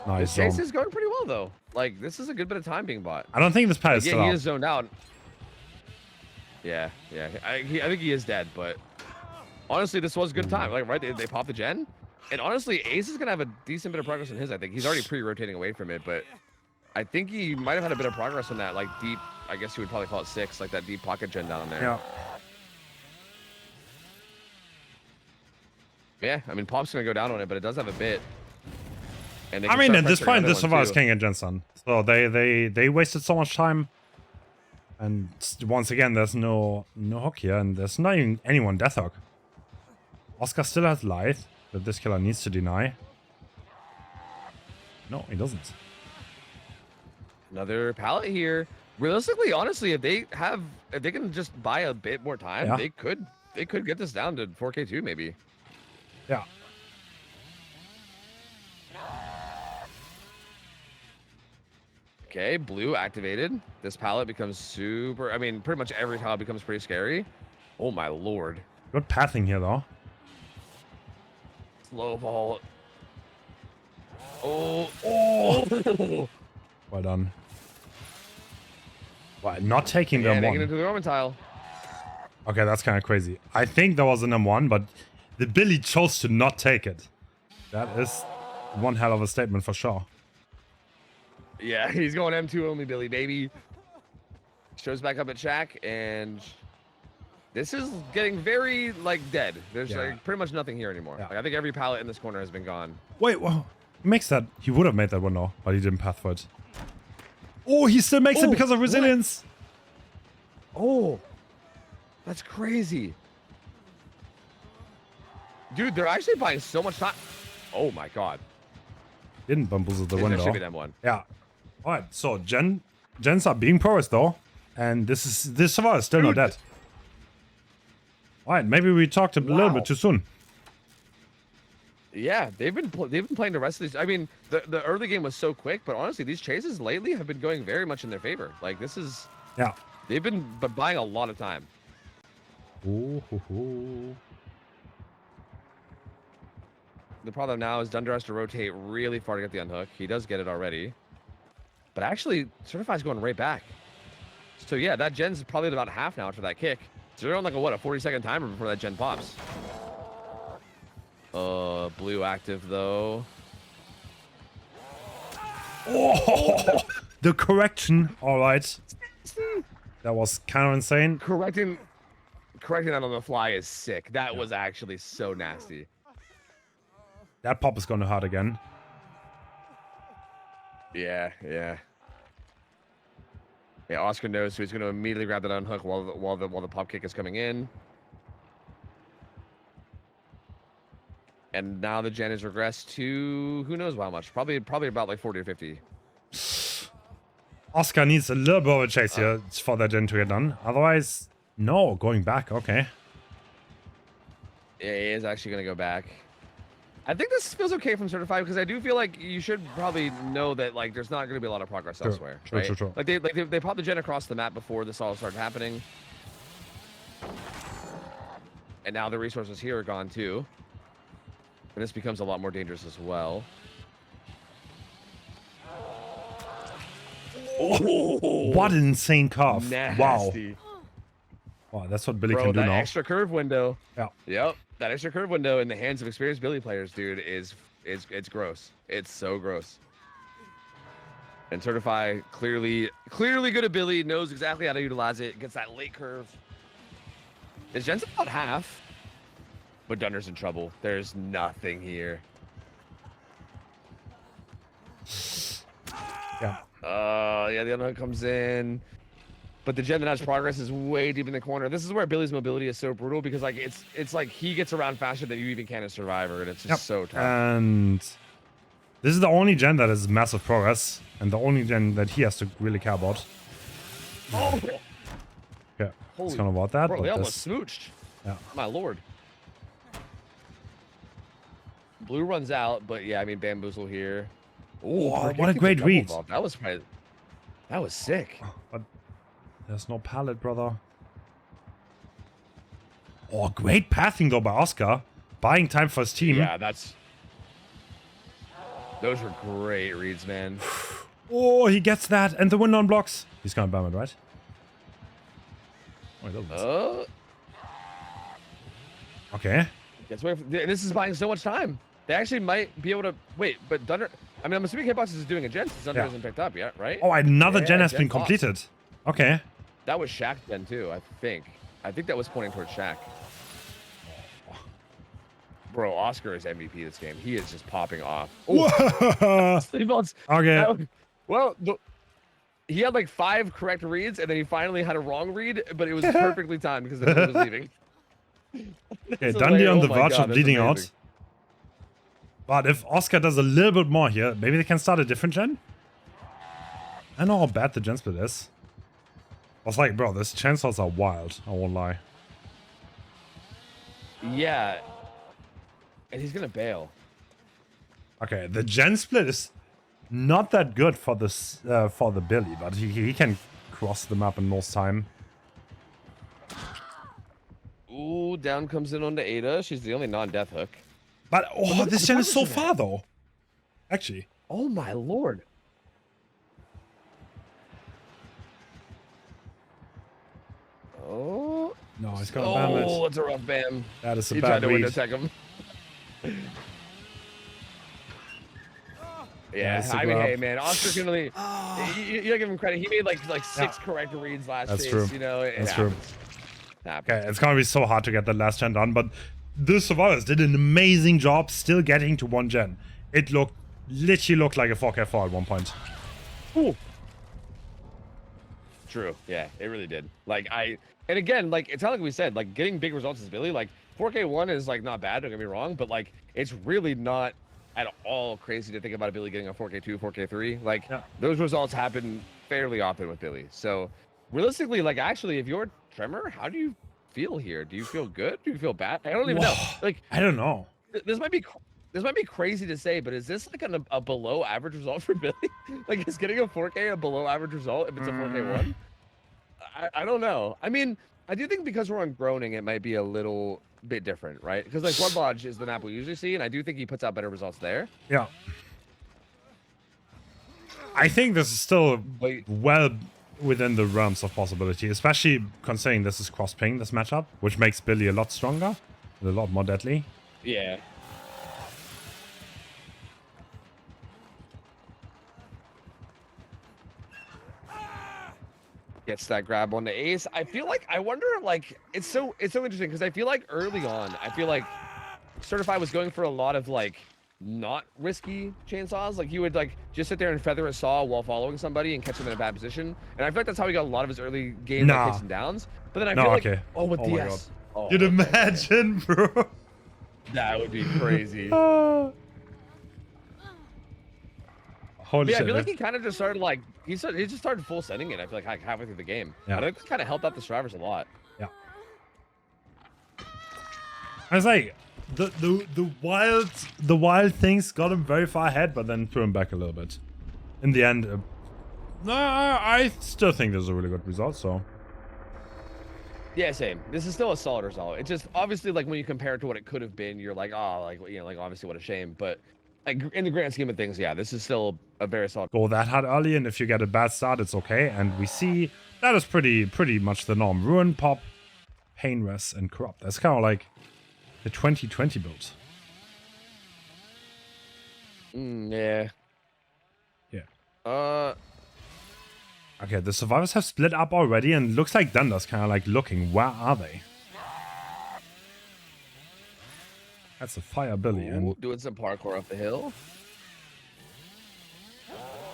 A: Nice
B: This chase
A: zone.
B: is going pretty well though. Like this is a good bit of time being bought.
A: I don't think this pad is
B: Yeah,
A: still
B: he
A: out.
B: is zoned out. Yeah. I think he is dead, but honestly, this was good time. Like, right? They popped the gen, and honestly, Ace is gonna have a decent bit of progress on his. I think he's already pre-rotating away from it, but I think he might have had a bit of progress on that, like deep. I guess you would probably call it 6, like that deep pocket gen down there.
A: Yeah.
B: Yeah. I mean, Pop's gonna go down on it, but it does have a bit. And they
A: I
B: can
A: mean,
B: start
A: at this
B: pressuring
A: point,
B: another
A: the
B: one,
A: survivors
B: too.
A: can't get gens done. So they wasted so much time. And once again, there's no hook here, and there's not even anyone death hook. Oscar still has life that this killer needs to deny. No, he doesn't.
B: Another pallet here. Realistically, honestly, if they can just buy a bit more time,
A: Yeah.
B: they could get this down to 4K2 maybe.
A: Yeah.
B: Okay, blue activated. This pallet becomes super. I mean, pretty much every tile becomes pretty scary. Oh my lord.
A: Good pathing here, though.
B: Slow ball. Oh.
A: Well done. Why not taking
B: Yeah,
A: them
B: making it
A: one?
B: to the Roman tile.
A: Okay, that's kind of crazy. I think there was an M1, but the Billy chose to not take it. That is one hell of a statement for sure.
B: Yeah, he's going M2 only, Billy, baby. Shows back up at Shaq, and this is getting very, like, dead. There's,
A: Yeah.
B: like, pretty much nothing here anymore.
A: Yeah.
B: Like, I think every pallet in this corner has been gone.
A: Wait, whoa. He makes that. He would have made that one, though, but he didn't path for it. Oh, he still makes it because of resilience.
B: Oh, that's crazy. Dude, they're actually buying so much time. Oh, my God.
A: Didn't bamboozle the
B: This
A: window.
B: should be them one.
A: Yeah. All right. So gens are being progressed though, and this survivor is still not dead. All right. Maybe we talked a little bit too soon.
B: Yeah, they've been playing the rest of these. I mean, the early game was so quick, but honestly, these chases lately have been going very much in their favor. Like this is,
A: Yeah.
B: they've been buying a lot of time.
A: Ooh, hoo, hoo.
B: The problem now is Dunder has to rotate really far to get the unhook. He does get it already, but actually, Certified's going right back. So yeah, that gen's probably about half now after that kick. So they're on like a 40-second timer before that gen pops. Blue active though.
A: Oh, the correction. All right. That was kind of insane.
B: Correcting that on the fly is sick. That was actually so nasty.
A: That pop is going to hurt again.
B: Yeah. Yeah, Oscar knows, so he's going to immediately grab that unhook while the pop kick is coming in. And now the gen has regressed to who knows how much? Probably about like 40 or 50.
A: Oscar needs a little bit of a chase here for that gen to get done. Otherwise, no, going back. Okay.
B: Yeah, he is actually going to go back. I think this feels okay from Certified because I do feel like you should probably know that like there's not going to be a lot of progress elsewhere. Right?
A: True.
B: Like they popped the gen across the map before this all started happening. And now the resources here are gone too. And this becomes a lot more dangerous as well.
A: Oh, what an insane carve.
B: Nasty.
A: Wow, that's what Billy
B: Bro,
A: can do
B: that
A: now.
B: extra curve window.
A: Yeah.
B: Yep, that extra curve window in the hands of experienced Billy players, dude, is it's gross. It's so gross. And Certify clearly good at Billy, knows exactly how to utilize it, gets that late curve. His gen's about half, but Dunder's in trouble. There's nothing here.
A: Yeah.
B: Yeah, the unhook comes in. But the gen that has progress is way deep in the corner. This is where Billy's mobility is so brutal because like it's like he gets around faster than you even can as Survivor, and it's just so tough.
A: And this is the only gen that has massive progress, and the only gen that he has to really care about.
B: Oh,
A: Yeah, it's kind of about that.
B: bro,
A: But
B: they almost
A: this,
B: smooched.
A: yeah.
B: My lord. Blue runs out, but yeah, I mean bamboozle here.
A: Oh, what a great read.
B: That was sick.
A: But there's no pallet, brother. Oh, great pathing though by Oscar. Buying time for his team.
B: Yeah, those were great reads, man.
A: Oh, he gets that. And the window unblocks. He's gonna bam it, right? Oh, he doesn't. Okay.
B: That's why this is buying so much time. They actually might be able to wait, but Dunder. I mean, I'm assuming Hitbox is doing a gen since Dunder hasn't picked up yet, right?
A: Oh, another
B: Yeah,
A: gen has
B: gen
A: been
B: bought.
A: completed. Okay.
B: That was Shaq gen too, I think. I think that was pointing towards Shaq. Bro, Oscar is MVP this game. He is just popping off. Oh,
A: Okay.
B: well, he had like 5 correct reads, and then he finally had a wrong read, but it was perfectly timed because the dude was leaving.
A: Okay,
B: So
A: Dundee
B: like,
A: on
B: oh
A: the
B: my
A: verge
B: God,
A: of
B: that's
A: bleeding out.
B: amazing.
A: But if Oscar does a little bit more here, maybe they can start a different gen? I know how bad the gen split is. I was like, bro, these chainsaws are wild. I won't lie.
B: Yeah. And he's gonna bail.
A: Okay, the gen split is not that good for this for the Billy, but he can cross the map in most time.
B: Ooh, down comes in onto Ada. She's the only non-death hook.
A: But oh,
B: look at
A: this
B: the
A: gen is so
B: progress of
A: far though. Actually.
B: Oh my lord. Oh.
A: No, he's gonna bam it.
B: Oh, it's a rough bam.
A: That is a
B: He tried
A: bad
B: to
A: read.
B: window tech him. Yeah,
A: it's a
B: I mean,
A: grab.
B: hey man, Oscar can really, you gotta give him credit. He made like 6 correct reads last
A: That's
B: chase.
A: true.
B: You know, it
A: That's true.
B: happens. Happens.
A: Okay, it's gonna be so hard to get that last gen done, but the survivors did an amazing job still getting to 1 gen. It literally looked like a 4K4 at one point.
B: Ooh. True. Yeah, it really did. And again, like it's not like we said, like getting big results is Billy. Like 4K1 is like not bad. Don't get me wrong, but like it's really not at all crazy to think about Billy getting a 4K2, 4K3. Like those results happen fairly often with Billy. So realistically, like actually, if you're Tremor, how do you feel here? Do you feel good? Do you feel bad? I don't even know. Like
A: I don't know.
B: this might be crazy to say, but is this like a below average result for Billy? Like is getting a 4K a below average result if it's a 4K1? I don't know. I mean, I do think because we're on Groaning, it might be a little bit different, right? Because like Blood Lodge is the map we usually see, and I do think he puts out better results there.
A: Yeah. I think this is still well within the realms of possibility, especially considering this is cross-ping, this matchup, which makes Billy a lot stronger and a lot more deadly.
B: Yeah. Gets that grab on the ace. I feel like I wonder like it's so interesting because I feel like early on I feel like Certified was going for a lot of like not risky chainsaws. Like he would like just sit there and feather a saw while following somebody and catch them in a bad position. And I feel like that's how he got a lot of his early game like, hits and downs. But then I feel like oh with
A: Oh my
B: DS. Oh,
A: You'd imagine, bro.
B: that would be crazy.
A: Holy
B: Yeah, I
A: shit.
B: feel like
A: man.
B: he kind of just started like he just started full sending it. I feel like halfway through the game.
A: Yeah.
B: I think that kind of helped out the survivors a lot.
A: Yeah. I was like, the wild things got him very far ahead, but then threw him back a little bit. In the end, I still think this is a really good result. So.
B: Yeah, same. This is still a solid result. It's just obviously like when you compare it to what it could have been, you're like, oh, like you know, like obviously what a shame. But like in the grand scheme of things, yeah, this is still a very solid.
A: Go that hard early, and if you get a bad start, it's okay. And we see that is pretty much the norm. Ruin, Pop, Painrest, and Corrupt. That's kind of like the 2020 build.
B: Yeah.
A: Yeah. Okay, the survivors have split up already, and looks like Dunder's kind of like looking. Where are they? That's a Fire Billy, and
B: Doing some parkour up the hill.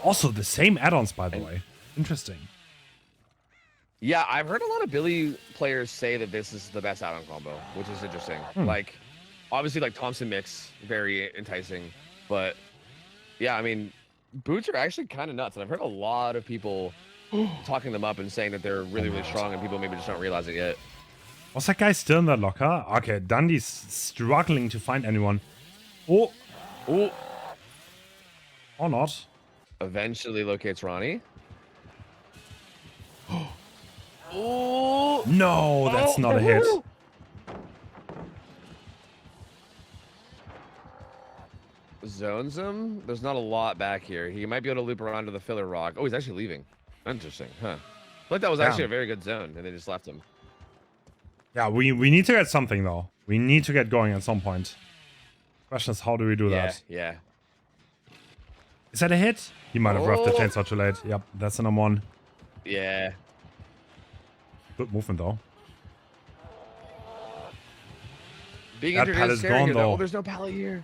A: also the same add-ons, by the way. Interesting.
B: Yeah, I've heard a lot of Billy players say that this is the best add-on combo, which is interesting. Like, obviously, like Thompson mix, very enticing, but yeah, I mean, boots are actually kind of nuts, and I've heard a lot of people talking them up and saying that they're really, really strong, and people maybe just don't realize it yet.
A: Was that guy still in that locker? Okay, Dundee's struggling to find anyone. Oh.
B: Ooh.
A: Or not.
B: Eventually locates Ronnie. Oh
A: No, that's not a hit.
B: Zones him. There's not a lot back here. He might be able to loop around to the filler rock. Oh, he's actually leaving. Interesting, huh? Like that was actually a very good zone, and they just left him.
A: Yeah, we need to get something though. We need to get going at some point. Question is, how do we do that?
B: Yeah.
A: Is that a hit? He might have roughed the chainsaw too late. Yep, that's an M1.
B: Yeah.
A: Good movement though.
B: Being
A: That
B: injured
A: pallet's
B: is scary
A: gone,
B: here, though.
A: though.
B: Oh, there's no pallet here.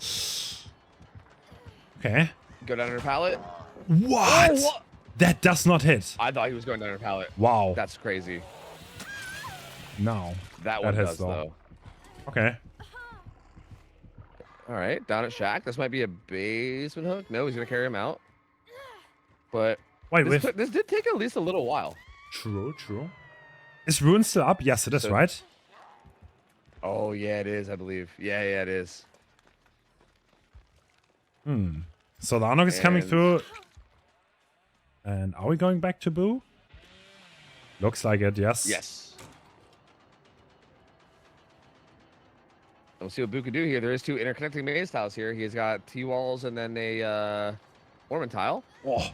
A: Okay.
B: Go down under pallet.
A: What?
B: Oh, what?
A: That does not hit.
B: I thought he was going down under pallet.
A: Wow.
B: That's crazy.
A: No.
B: That one
A: hits
B: does, though.
A: Okay.
B: All right, down at Shack. This might be a basement hook. No, he's going to carry him out. But
A: Wait,
B: this did take at least a little while.
A: True. Is Ruin still up? Yes, it is,
B: So-
A: right?
B: Oh, yeah, it is, I believe. Yeah, it is.
A: So the Anok is coming
B: And-
A: through. And are we going back to Boo? Looks like it, yes.
B: Yes. Let's see what Boo can do here. There is two interconnecting maze tiles here. He's got T-walls and then a ornament tile.
A: Oh.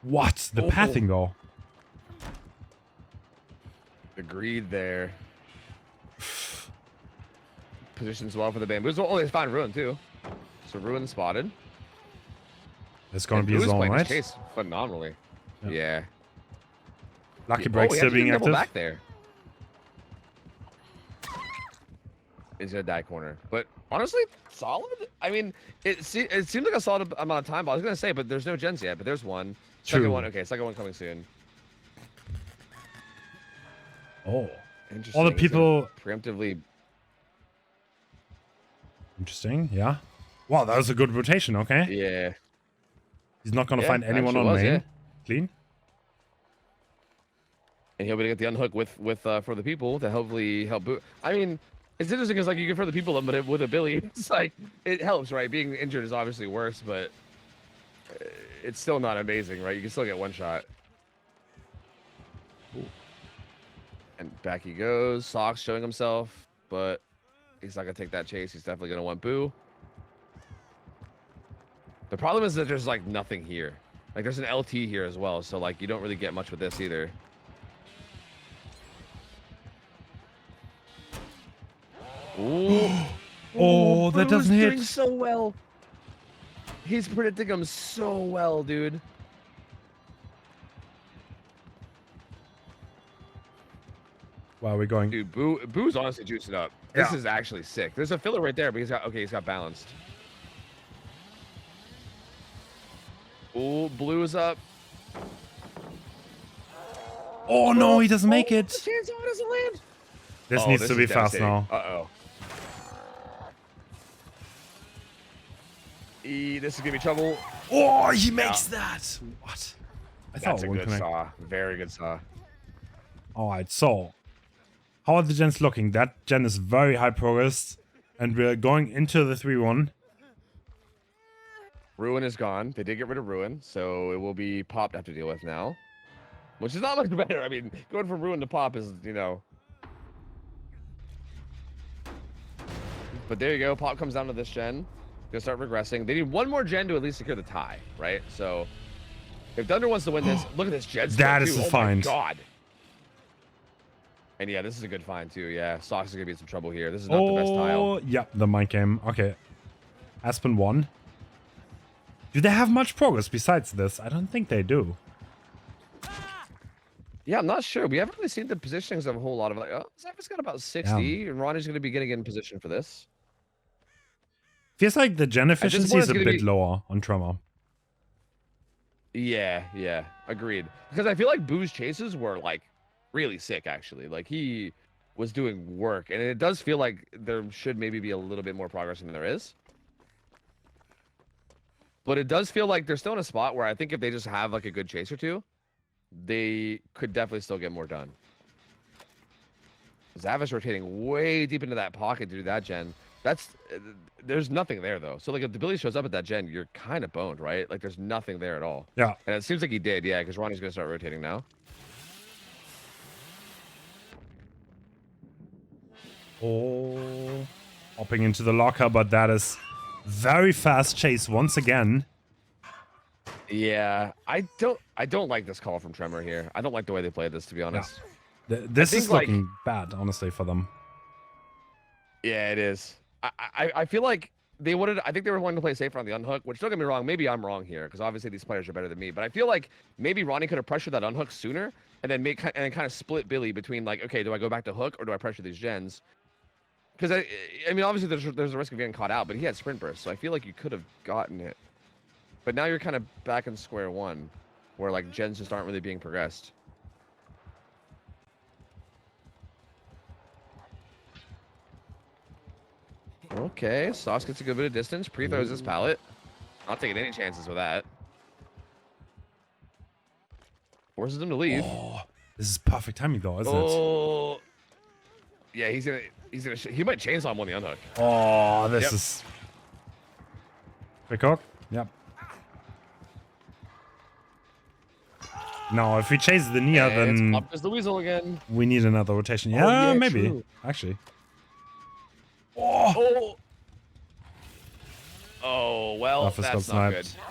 A: What? The
B: Oh.
A: pathing though.
B: Agreed there. Positions well for the bamboos. Oh, they found Ruin too. So Ruin spotted.
A: It's gonna
B: And
A: be a
B: Boo's
A: zone,
B: playing his
A: right?
B: case phenomenally. Yeah.
A: Lucky Break
B: he
A: still
B: actually
A: being
B: double
A: active.
B: back there. He's gonna die corner, but honestly, solid. I mean, it seems like a solid amount of time. But I was gonna say, but there's no gens yet. But there's one. Second
A: True.
B: one. Okay, second one coming soon.
A: Oh.
B: Interesting.
A: All the
B: He's gonna
A: people.
B: preemptively.
A: Interesting, yeah. Wow, that was a good rotation, okay.
B: Yeah.
A: He's not gonna
B: Yeah,
A: find anyone
B: actually
A: on
B: was,
A: main.
B: yeah.
A: Clean.
B: And he'll be able to get the unhook with for the people to hopefully help Boo. I mean, it's interesting because like you can for the people, but with a Billy, it's like it helps, right? Being injured is obviously worse, but it's still not amazing, right? You can still get one shot. Ooh. And back he goes. Socks showing himself, but he's not gonna take that chase. He's definitely gonna want Boo. The problem is that there's like nothing here. Like there's an LT here as well, so like you don't really get much with this either. Ooh.
A: Oh, that
B: Boo's
A: doesn't hit.
B: doing so well. He's predicting him so well, dude.
A: Where are we going?
B: Dude, Boo's honestly juicing up. This
A: Yeah.
B: is actually sick. There's a filler right there, but he's got balanced. Ooh, Blue's up.
A: Oh no, he doesn't make it.
B: Chance on doesn't land.
A: This needs to be fast now.
B: Uh-oh. This is gonna be trouble.
A: Oh, he makes that. What? I thought
B: That's a
A: it wouldn't
B: good
A: connect.
B: saw. Very good saw.
A: All right, so how are the gens looking? That gen is very high progress, and we're going into the 3-1.
B: Ruin is gone. They did get rid of Ruin, so it will be Pop to have to deal with now. Which is not much better. I mean, going from Ruin to Pop is, you know. But there you go. Pop comes down to this gen. Gonna start regressing. They need one more gen to at least secure the tie, right? So if Thunder wants to win this, look at this gen.
A: That is
B: too.
A: a
B: Oh
A: find.
B: my God. And yeah, this is a good find too. Yeah, Socks is gonna be in some trouble here. This is not the best tile.
A: Oh, yeah, the mind game. Okay. Aspen won. Do they have much progress besides this? I don't think they do.
B: Yeah, I'm not sure. We haven't really seen the positionings of a whole lot of like. Oh, Zephy's got about 60, and Ronnie's gonna be getting in position for this.
A: Feels like the gen efficiency
B: point,
A: is
B: it's
A: a
B: gonna
A: bit
B: be-
A: lower on Tremor.
B: Yeah, agreed. Because I feel like Boo's chases were like really sick actually. Like he was doing work, and it does feel like there should maybe be a little bit more progress than there is. But it does feel like they're still in a spot where I think if they just have like a good chase or two, they could definitely still get more done. Zavis rotating way deep into that pocket to do that gen. There's nothing there though. So like if the Billy shows up at that gen, you're kind of boned, right? Like there's nothing there at all.
A: Yeah.
B: And it seems like he did, yeah, because Ronnie's gonna start rotating now.
A: Oh, hopping into the locker, but that is very fast chase once again.
B: Yeah, I don't like this call from Tremor here. I don't like the way they played this, to be honest.
A: This
B: think,
A: is
B: like-
A: looking bad, honestly, for them.
B: Yeah, it is. I feel like they wanted. I think they were wanting to play safer on the unhook, which don't get me wrong. Maybe I'm wrong here because obviously these players are better than me. But I feel like maybe Ronnie could have pressured that unhook sooner and then kind of split Billy between like, okay, do I go back to hook or do I pressure these gens? Because I mean, obviously there's a risk of getting caught out, but he had sprint burst, so I feel like you could have gotten it. But now you're kind of back in square one, where like gens just aren't really being progressed. Okay, Sauce gets a good bit of distance. Pre-throws his pallet. Not taking any chances with that. Forces him to leave.
A: Oh, this is perfect timing, though, isn't it?
B: Oh, yeah, he might chainsaw him on the unhook.
A: Oh, this
B: Yep.
A: is quick hook. Yep. Now, if we chase the Nia,
B: And it's
A: then
B: up as the weasel again.
A: we need another rotation.
B: Oh,
A: Yeah,
B: yeah,
A: maybe.
B: true.
A: Actually.
B: Oh. Oh well,
A: Office
B: that's
A: got
B: not good.
A: sniped.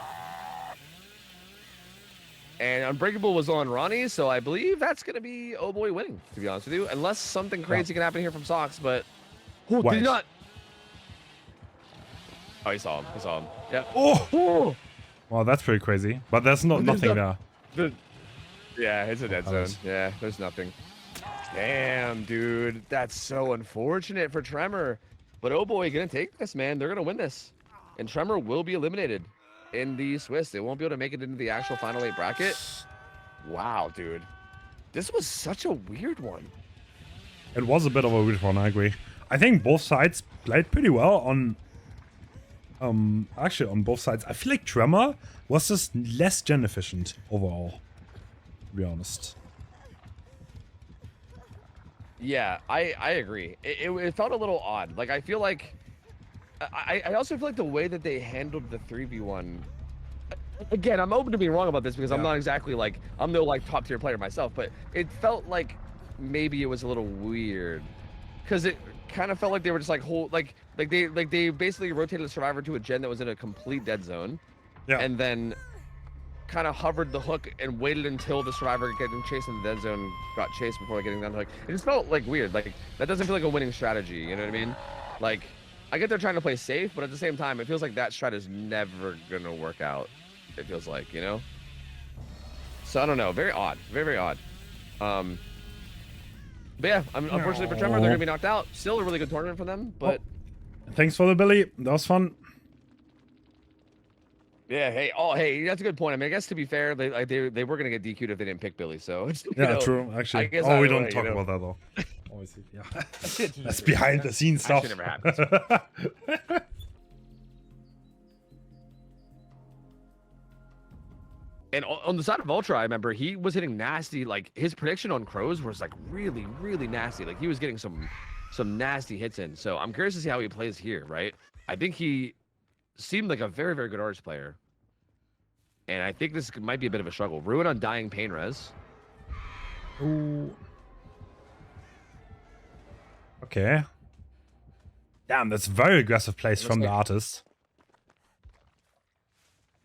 B: And Unbreakable was on Ronnie, so I believe that's gonna be Oh Boy winning. To be honest with you, unless something crazy can happen here from Socks, but oh, did
A: Wait.
B: he not? Oh, he saw him. He saw him. Yeah.
A: Oh! Well, that's pretty crazy. But there's
B: There's
A: nothing
B: no-
A: there.
B: Yeah, it's a dead zone.
A: Others.
B: Yeah, there's nothing. Damn, dude. That's so unfortunate for Tremor. But oh boy, gonna take this, man. They're gonna win this. And Tremor will be eliminated in the Swiss. They won't be able to make it into the actual final 8 bracket. Wow, dude. This was such a weird one.
A: It was a bit of a weird one, I agree. I think both sides played pretty well on... actually, on both sides. I feel like Tremor was just less gen efficient overall, to be honest.
B: Yeah, I agree. It felt a little odd. Like, I feel like... I also feel like the way that they handled the 3v1... Again, I'm open to being wrong about this because I'm
A: Yeah.
B: not exactly like... I'm no, like, top-tier player myself, but it felt like maybe it was a little weird. Because it kind of felt like they were just, like, they basically rotated the Survivor to a gen that was in a complete dead zone.
A: Yeah.
B: And then kind of hovered the hook and waited until the Survivor getting chased in the dead zone got chased before getting down the hook. It just felt like weird. Like that doesn't feel like a winning strategy. You know what I mean? Like I get they're trying to play safe, but at the same time, it feels like that strat is never gonna work out. It feels like, you know. So I don't know. Very odd. Very odd. But yeah, unfortunately for Tremor, they're gonna be knocked out. Still a really good tournament for them, but
A: Thanks for the Billy. That was fun.
B: yeah, hey, that's a good point. I mean, I guess to be fair, they were gonna get DQ'd if they didn't pick Billy. So you
A: Yeah,
B: know,
A: true.
B: I
A: Actually,
B: guess
A: we
B: either
A: don't
B: way,
A: talk
B: you know.
A: about that though. Obviously, yeah. That's behind the scenes stuff.
B: Actually never happens. And on the side of Ultra, I remember he was hitting nasty. Like his prediction on Crows was like really, really nasty. Like he was getting some nasty hits in. So I'm curious to see how he plays here, right? I think he seemed like a very, very good artist player. And I think this might be a bit of a struggle. Ruin on Dying Pain Res.
A: Ooh. Okay. Damn, that's very aggressive plays from the artist.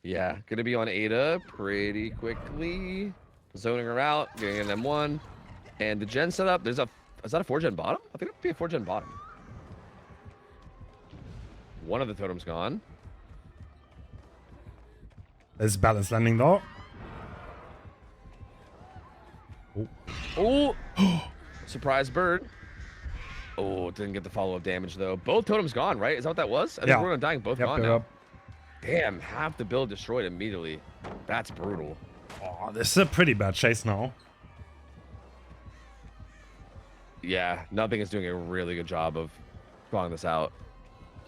B: Yeah, gonna be on Ada pretty quickly. Zoning her out, getting an M1. And the gen setup, is that a 4-gen bottom? I think it would be a 4-gen bottom. One of the totems gone.
A: There's balance landing though.
B: Oh, surprise bird. Oh, didn't get the follow-up damage though. Both totems gone, right? Is that what that was? I think we're on Dying both gone now. Damn, half the build destroyed immediately. That's brutal.
A: Oh, this is a pretty bad chase now.
B: Yeah, Nothing is doing a really good job of drawing this out.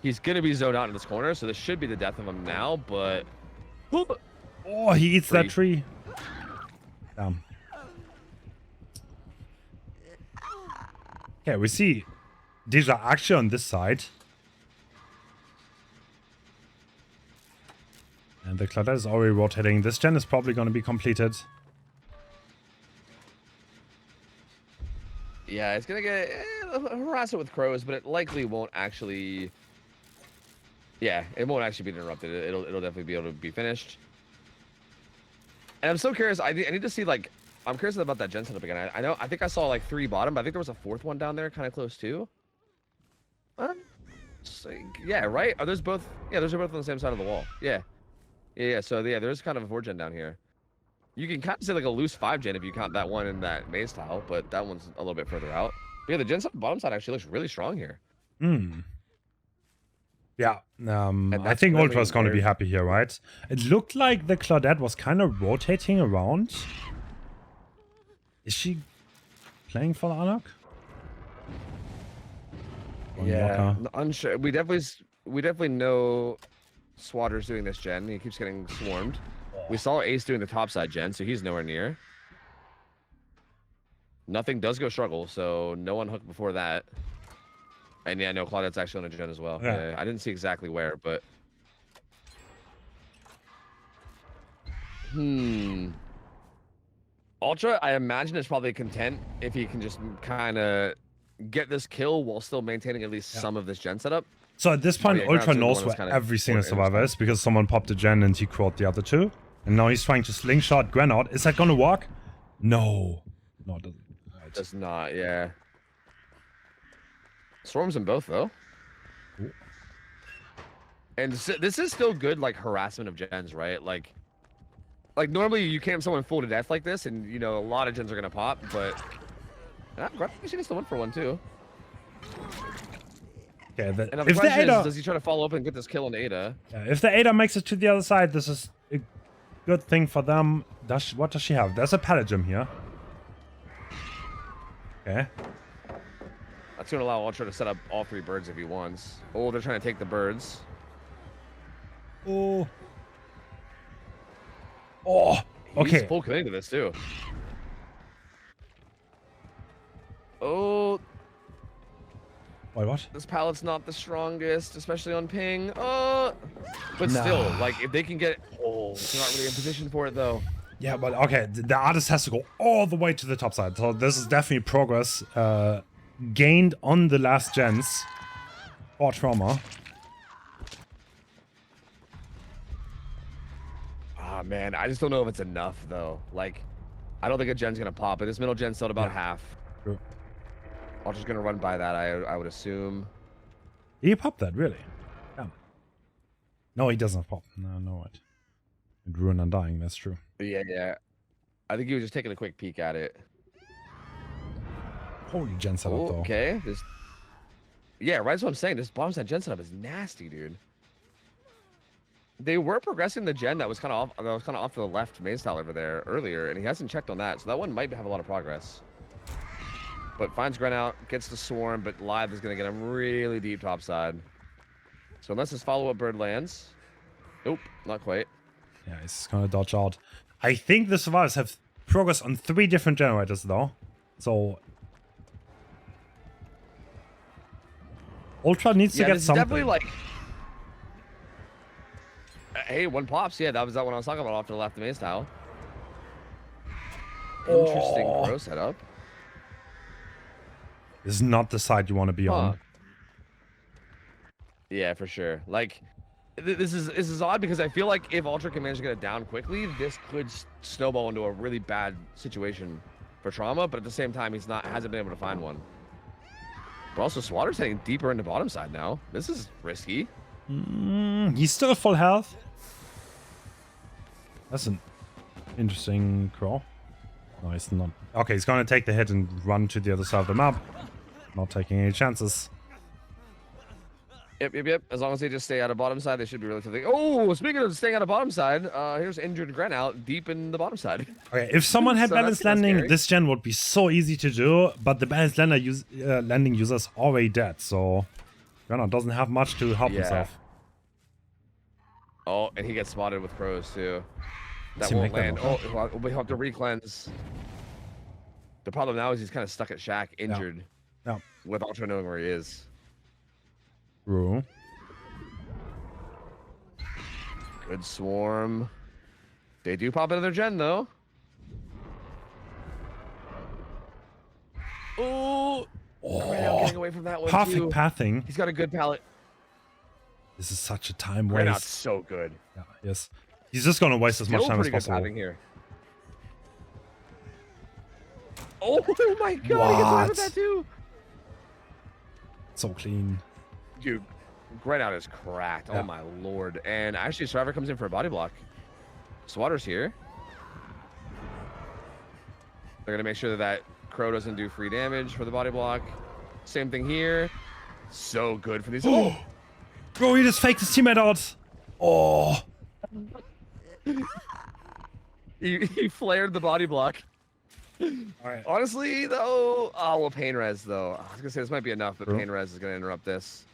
B: He's going to be zoned out in this corner, so this should be the death of him now, but...
A: Oh, he eats that tree. Damn. Okay, we see Deja actually on this side. And the Claudette is already rotating. This gen is probably going to be completed.
B: Yeah, it's going to get harass it with crows, but it likely won't actually... Yeah, it won't actually be interrupted. It'll definitely be able to be finished. And I'm so curious. I need to see, like... I'm curious about that gen setup again. I think I saw, like, 3 bottom, but I think there was a 4th one down there kind of close, too. Yeah, right? Are those both... Yeah, those are both on the same side of the wall. Yeah. Yeah, so yeah, there's kind of a 4-gen down here. You can kind of say like a loose 5-gen if you count that one in that maze tile, but that one's a little bit further out. But yeah, the gen bottom side actually looks really strong here.
A: Hmm. Yeah, I think Ultra is going to be happy here, right? It looked like the Claudette was kind of rotating around. Is she playing for the unlock?
B: Yeah, unsure. We definitely know Swatter's doing this gen. He keeps getting swarmed. We saw Ace doing the topside gen, so he's nowhere near. Nothing does go struggle, so no one hooked before that. And yeah, no, Claudette's actually on a gen as well.
A: Yeah.
B: Yeah, I didn't see exactly where, but... Ultra, I imagine, is probably content if he can just kind of get this kill while still maintaining at least some of this gen setup.
A: So at this point, Ultra knows where every single survivor is because someone popped a gen and he crawled the other 2. And now he's trying to slingshot Granite. Is that gonna work? No. No, it doesn't. Right.
B: Does not, yeah. Storms in both, though.
A: Ooh.
B: And this is still good, like, harassment of gens, right? Like normally you camp someone full to death like this, and, you know, a lot of gens are gonna pop, but... She gets the 1-for-1, too.
A: Okay,
B: and the question is, does he try to follow up and get this kill on Ada?
A: Yeah, if the Ada makes it to the other side, this is a good thing for them. What does she have? There's a Palagem here. Okay.
B: That's going to allow Ultra to set up all 3 birds if he wants. Oh, they're trying to take the birds.
A: Oh. Oh. Okay.
B: He's full committing to this, too. Oh.
A: Wait, what?
B: This pallet's not the strongest, especially on ping. Oh, but still, like, if they can get... Oh, they're not really in position for it, though.
A: Yeah, but okay, the artist has to go all the way to the top side. So this is definitely progress gained on the last gens for Trauma.
B: Ah, man, I just don't know if it's enough, though. Like, I don't think a gen's going to pop, but this middle gen's still about half.
A: True.
B: I'm just gonna run by that, I would assume.
A: He popped that, really? Damn. No, he doesn't pop. No, what? And Ruin Undying, that's true.
B: Yeah. I think he was just taking a quick peek at it.
A: Holy gen setup, though.
B: Okay. Yeah, right. That's what I'm saying. This bottom side gen setup is nasty, dude. They were progressing the gen that was kind of off to the left main style over there earlier, and he hasn't checked on that, so that one might have a lot of progress. But finds Gren out, gets the swarm, but Live is gonna get him really deep topside. So unless his follow-up bird lands, nope, not quite.
A: Yeah, he's gonna dodge out. I think the survivors have progress on 3 different generators, though. So Ultra needs to get
B: this is
A: something.
B: definitely like. Hey, one pops. Yeah, that was that one I was talking about off to the left of main style. Interesting crow setup.
A: This is not the side you want to be on.
B: Yeah, for sure. Like, this is odd because I feel like if Ultra can manage to get it down quickly, this could snowball into a really bad situation for Trauma. But at the same time, hasn't been able to find one. But also, Swatter's heading deeper into bottom side now. This is risky.
A: He's still full health. That's an interesting crow. No, he's not. Okay, he's gonna take the hit and run to the other side of the map. Not taking any chances.
B: Yep. As long as they just stay out of bottom side, they should be relatively. Oh, speaking of staying out of bottom side, here's injured Gren out deep in the bottom side.
A: Okay, if someone had
B: So
A: balanced
B: that's
A: landing,
B: scary.
A: this gen would be so easy to do. But the balanced landing user is already dead, so Gren doesn't have much to help himself.
B: Oh, and he gets spotted with crows too. That
A: he
B: won't
A: make that
B: land.
A: one?
B: Oh, we have to re-cleanse. The problem now is he's kind of stuck at Shack, injured,
A: Yeah.
B: with Ultra knowing where he is.
A: True.
B: Good swarm. They do pop into their gen though. Oh, getting away from that one
A: Perfect
B: too.
A: pathing.
B: He's got a good pallet.
A: This is such a time
B: Grenoude's
A: waste.
B: so good.
A: Yeah, yes. He's just gonna waste as much
B: Still
A: time as
B: pretty good
A: possible.
B: pathing here. Oh my god, he gets away with that too.
A: So clean.
B: Dude, Grenoude is cracked.
A: Yeah.
B: Oh my lord. And actually, Survivor comes in for a body block. Swatter's here. They're gonna make sure that Crow doesn't do free damage for the body block. Same thing here. So good for these. Oh,
A: Bro, he just faked his teammate out. Oh.
B: he flared the body block.
A: Alright.
B: Honestly, though, well, pain res though. I was gonna say this might be enough, but
A: True.
B: pain res is gonna interrupt this.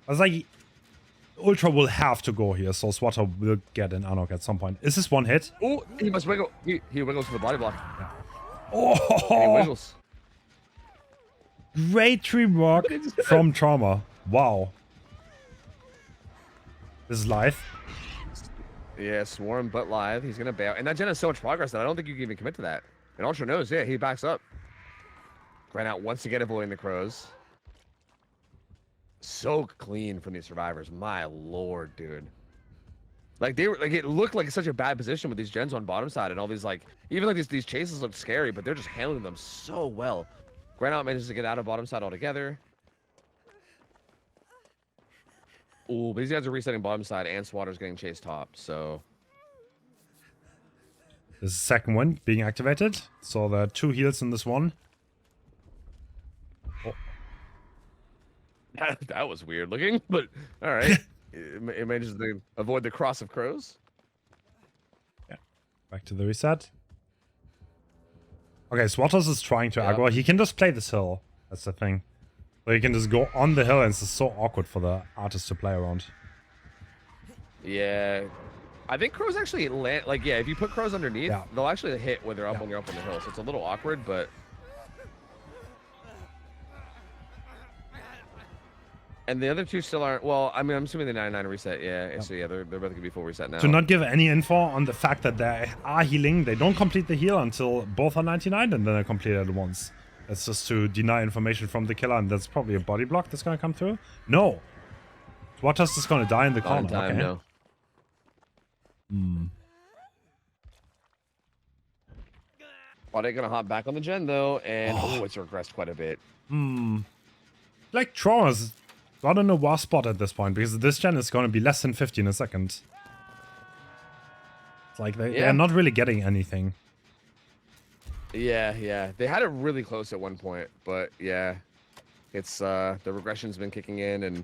A: I was like, Ultra will have to go here, so Swatter will get an unlock at some point. Is this one hit?
B: Oh, he must wiggle. He wiggles for the body block.
A: Oh,
B: And he wiggles.
A: great tree work from Trauma. Wow. This is live.
B: Yeah, swarm but live. He's gonna bail, and that gen has so much progress that I don't think you can even commit to that. And Ultra knows, yeah, he backs up. Ran out once again, avoiding the crows. So clean from these survivors, my lord, dude. Like they were, like it looked like such a bad position with these gens on bottom side, and all these like, even like these chases look scary, but they're just handling them so well. Granout manages to get out of bottom side altogether. Ooh, but these guys are resetting bottom side, and Swatter's getting chased top, so.
A: This is the second one being activated. So there are 2 heals in this one. Oh.
B: That was weird looking, but all right. It manages to avoid the cross of crows.
A: Yeah. Back to the reset. Okay, Swatters is trying to
B: Yeah.
A: aggro. He can just play this hill. That's the thing. So he can just go on the hill, and it's just so awkward for the artist to play around.
B: Yeah. I think crows actually land, like, yeah, if you put crows underneath,
A: Yeah.
B: they'll actually hit when they're up when you're up on the hill. So it's a little awkward, but. And the other two still aren't, well, I mean, I'm assuming the 99 reset, yeah. So yeah, they're both gonna be full reset now.
A: To not give any info on the fact that they are healing, they don't complete the heal until both are 99, and then they complete it at once. That's just to deny information from the killer, and that's probably a body block that's gonna come through. No! Swatters is gonna die in the
B: Not in
A: corner.
B: time,
A: Okay.
B: no. Well, they're gonna hop back on the gen though, and it's regressed quite a bit.
A: Like Trauma's not in a war spot at this point, because this gen is gonna be less than 50 in a second. It's like they're not really getting anything.
B: Yeah. They had it really close at one point, but yeah, it's the regression's been kicking in and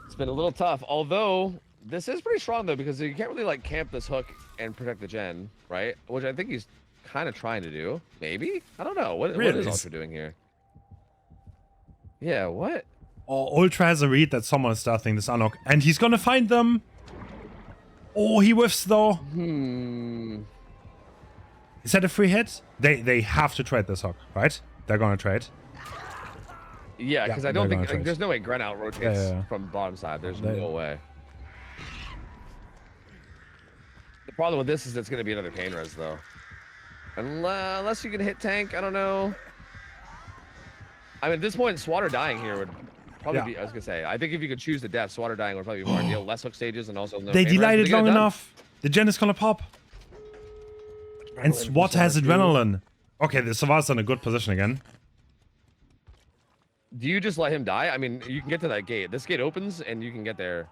B: it's been a little tough. Although this is pretty strong though, because you can't really like camp this hook and protect the gen, right? Which I think he's kind of trying to do. Maybe? I don't know. What is Ultra doing here? Yeah, what?
A: Oh, Ultra has a read that someone is starting this unlock, and he's gonna find them. Oh, he whiffs though. Is that a free hit? They have to trade this hook, right? They're gonna trade.
B: Yeah, because I don't think like, there's no way Gren out rotates
A: Yeah.
B: from bottom side. There's no way. The problem with this is it's gonna be another pain res though. Unless you can hit tank, I don't know. I mean, at this point, Swatter dying here would probably be. I was gonna say, I think if you could choose the death, Swatter dying would probably be more ideal. Less hook stages and also no.
A: They
B: pain
A: delayed
B: res,
A: it
B: but
A: long
B: they get
A: enough. The gen is gonna pop. And SWAT has adrenaline. Okay, the Savard's in a good position again.
B: Do you just let him die? I mean, you can get to that gate. This gate opens and you can get there.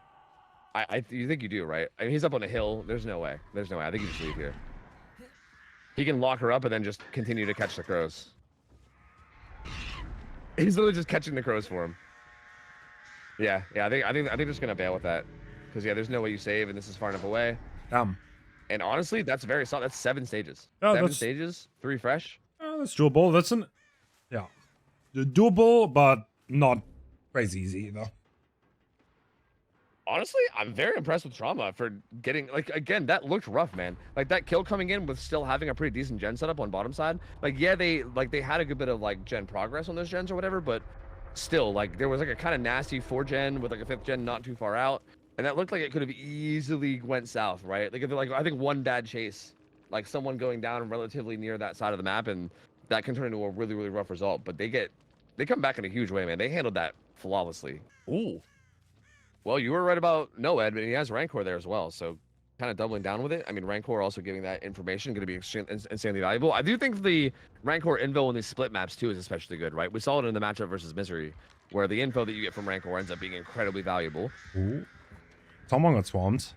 B: You think you do, right? I mean, he's up on a hill. There's no way. There's no way. I think you just leave here. He can lock her up and then just continue to catch the crows. He's literally just catching the crows for him. Yeah. I think they're just gonna bail with that, because yeah, there's no way you save, and this is far enough away. And honestly, that's very solid. That's 7 stages.
A: Oh,
B: 7 stages, 3 fresh.
A: That's doable. That's doable, but not crazy easy either.
B: Honestly, I'm very impressed with Trauma for getting, like, again, that looked rough, man. Like, that kill coming in with still having a pretty decent gen setup on bottom side. Like, yeah, they had a good bit of, like, gen progress on those gens or whatever, but still, like, there was, like, a kind of nasty 4 gen with, like, a 5th gen not too far out. And that looked like it could have easily went south, right? Like, I think one bad chase, like, someone going down relatively near that side of the map, and that can turn into a really, really rough result. But they come back in a huge way, man. They handled that flawlessly. Ooh. Well, you were right about Noed, but he has Rancor there as well, so kind of doubling down with it. I mean, Rancor also giving that information going to be insanely valuable. I do think the Rancor info in these split maps too is especially good, right? We saw it in the matchup versus Misery, where the info that you get from Rancor ends up being incredibly valuable.
A: Ooh. Someone got swarmed.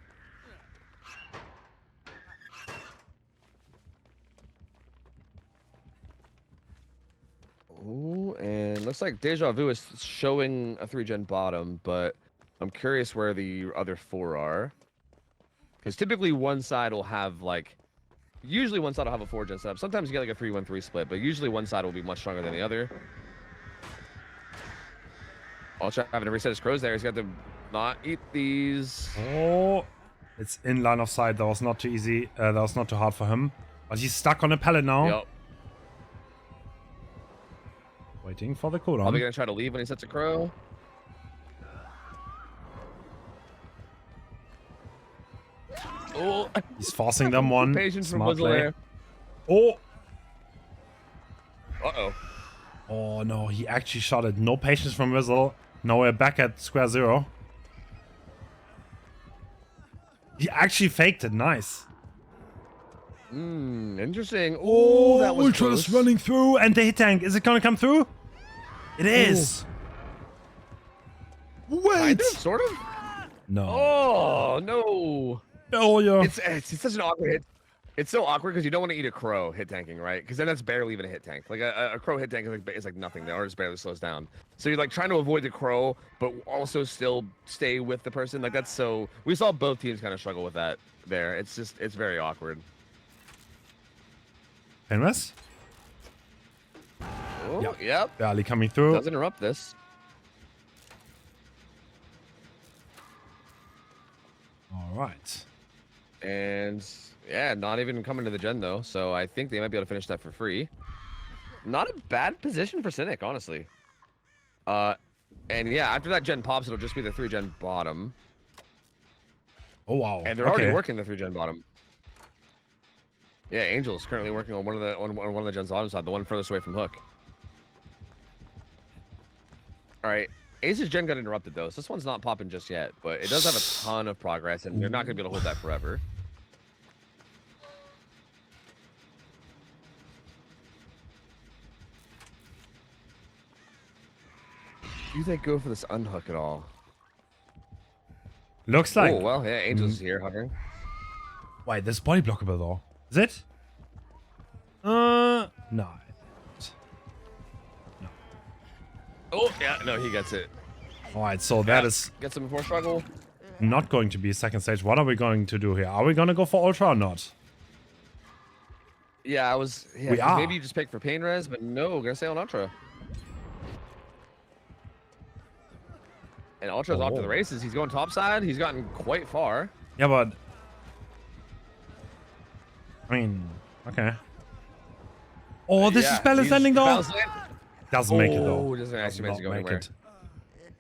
B: Ooh, and looks like Deja Vu is showing a 3-gen bottom, but I'm curious where the other 4 are. Because typically one side will have, like, usually one side will have a 4-gen setup. Sometimes you get like a 3-1-3 split, but usually one side will be much stronger than the other. Ultra having to reset his crows there. He's got to not eat these.
A: Oh, it's in line of sight. That was not too easy. That was not too hard for him. But he's stuck on a pallet now.
B: Yep.
A: Waiting for the cooldown.
B: Probably gonna try to leave when he sets a crow. Oh,
A: he's forcing them one.
B: Patience from
A: Smart
B: Whizzle
A: play.
B: there.
A: Oh.
B: Uh-oh.
A: Oh no, he actually shot it. No patience from Whizzle. Now we're back at square zero. He actually faked it. Nice.
B: Interesting.
A: Oh,
B: that was
A: Ultra is running through, and the hit tank. Is it gonna come through? It is. Wait.
B: Kind of, sort of.
A: No.
B: Oh no.
A: Oh yeah.
B: It's such an awkward hit. It's so awkward because you don't want to eat a crow hit tanking, right? Because then that's barely even a hit tank. Like a crow hit tank is like nothing. The artist barely slows down. So you're like trying to avoid the crow, but also still stay with the person. Like that's so. We saw both teams kind of struggle with that there. It's very awkward.
A: Penrest?
B: Oh, yep.
A: Barely coming through.
B: Does interrupt this.
A: All right.
B: And yeah, not even coming to the gen though. So I think they might be able to finish that for free. Not a bad position for Cynic, honestly. And yeah, after that gen pops, it'll just be the 3-gen bottom.
A: Oh wow.
B: And they're already working the 3-gen bottom. Yeah, Angel's currently working on one of the gens bottom side, the one furthest away from Hook. All right, Ace's gen got interrupted though, so this one's not popping just yet, but it does have a ton of progress, and they're not gonna be able to hold that forever. Do they go for this unhook at all?
A: Looks like.
B: Oh well, yeah, Angel's here hovering.
A: Wait, this body blockable though. Is it? No.
B: Oh, yeah, no, he gets it.
A: Alright, so that is
B: Gets him before struggle.
A: not going to be a second stage. What are we going to do here? Are we going to go for Ultra or not?
B: Yeah, I was. Yeah,
A: We
B: 'cause
A: are.
B: Maybe you just pick for pain res, but no, we're gonna stay on Ultra. And Ultra's off to the races. He's going top side. He's gotten quite far.
A: Yeah, but... I mean, okay. Oh, this is balance landing though? Doesn't make it though.
B: Oh, doesn't actually
A: Does
B: manage to
A: not
B: go
A: make
B: anywhere.
A: it.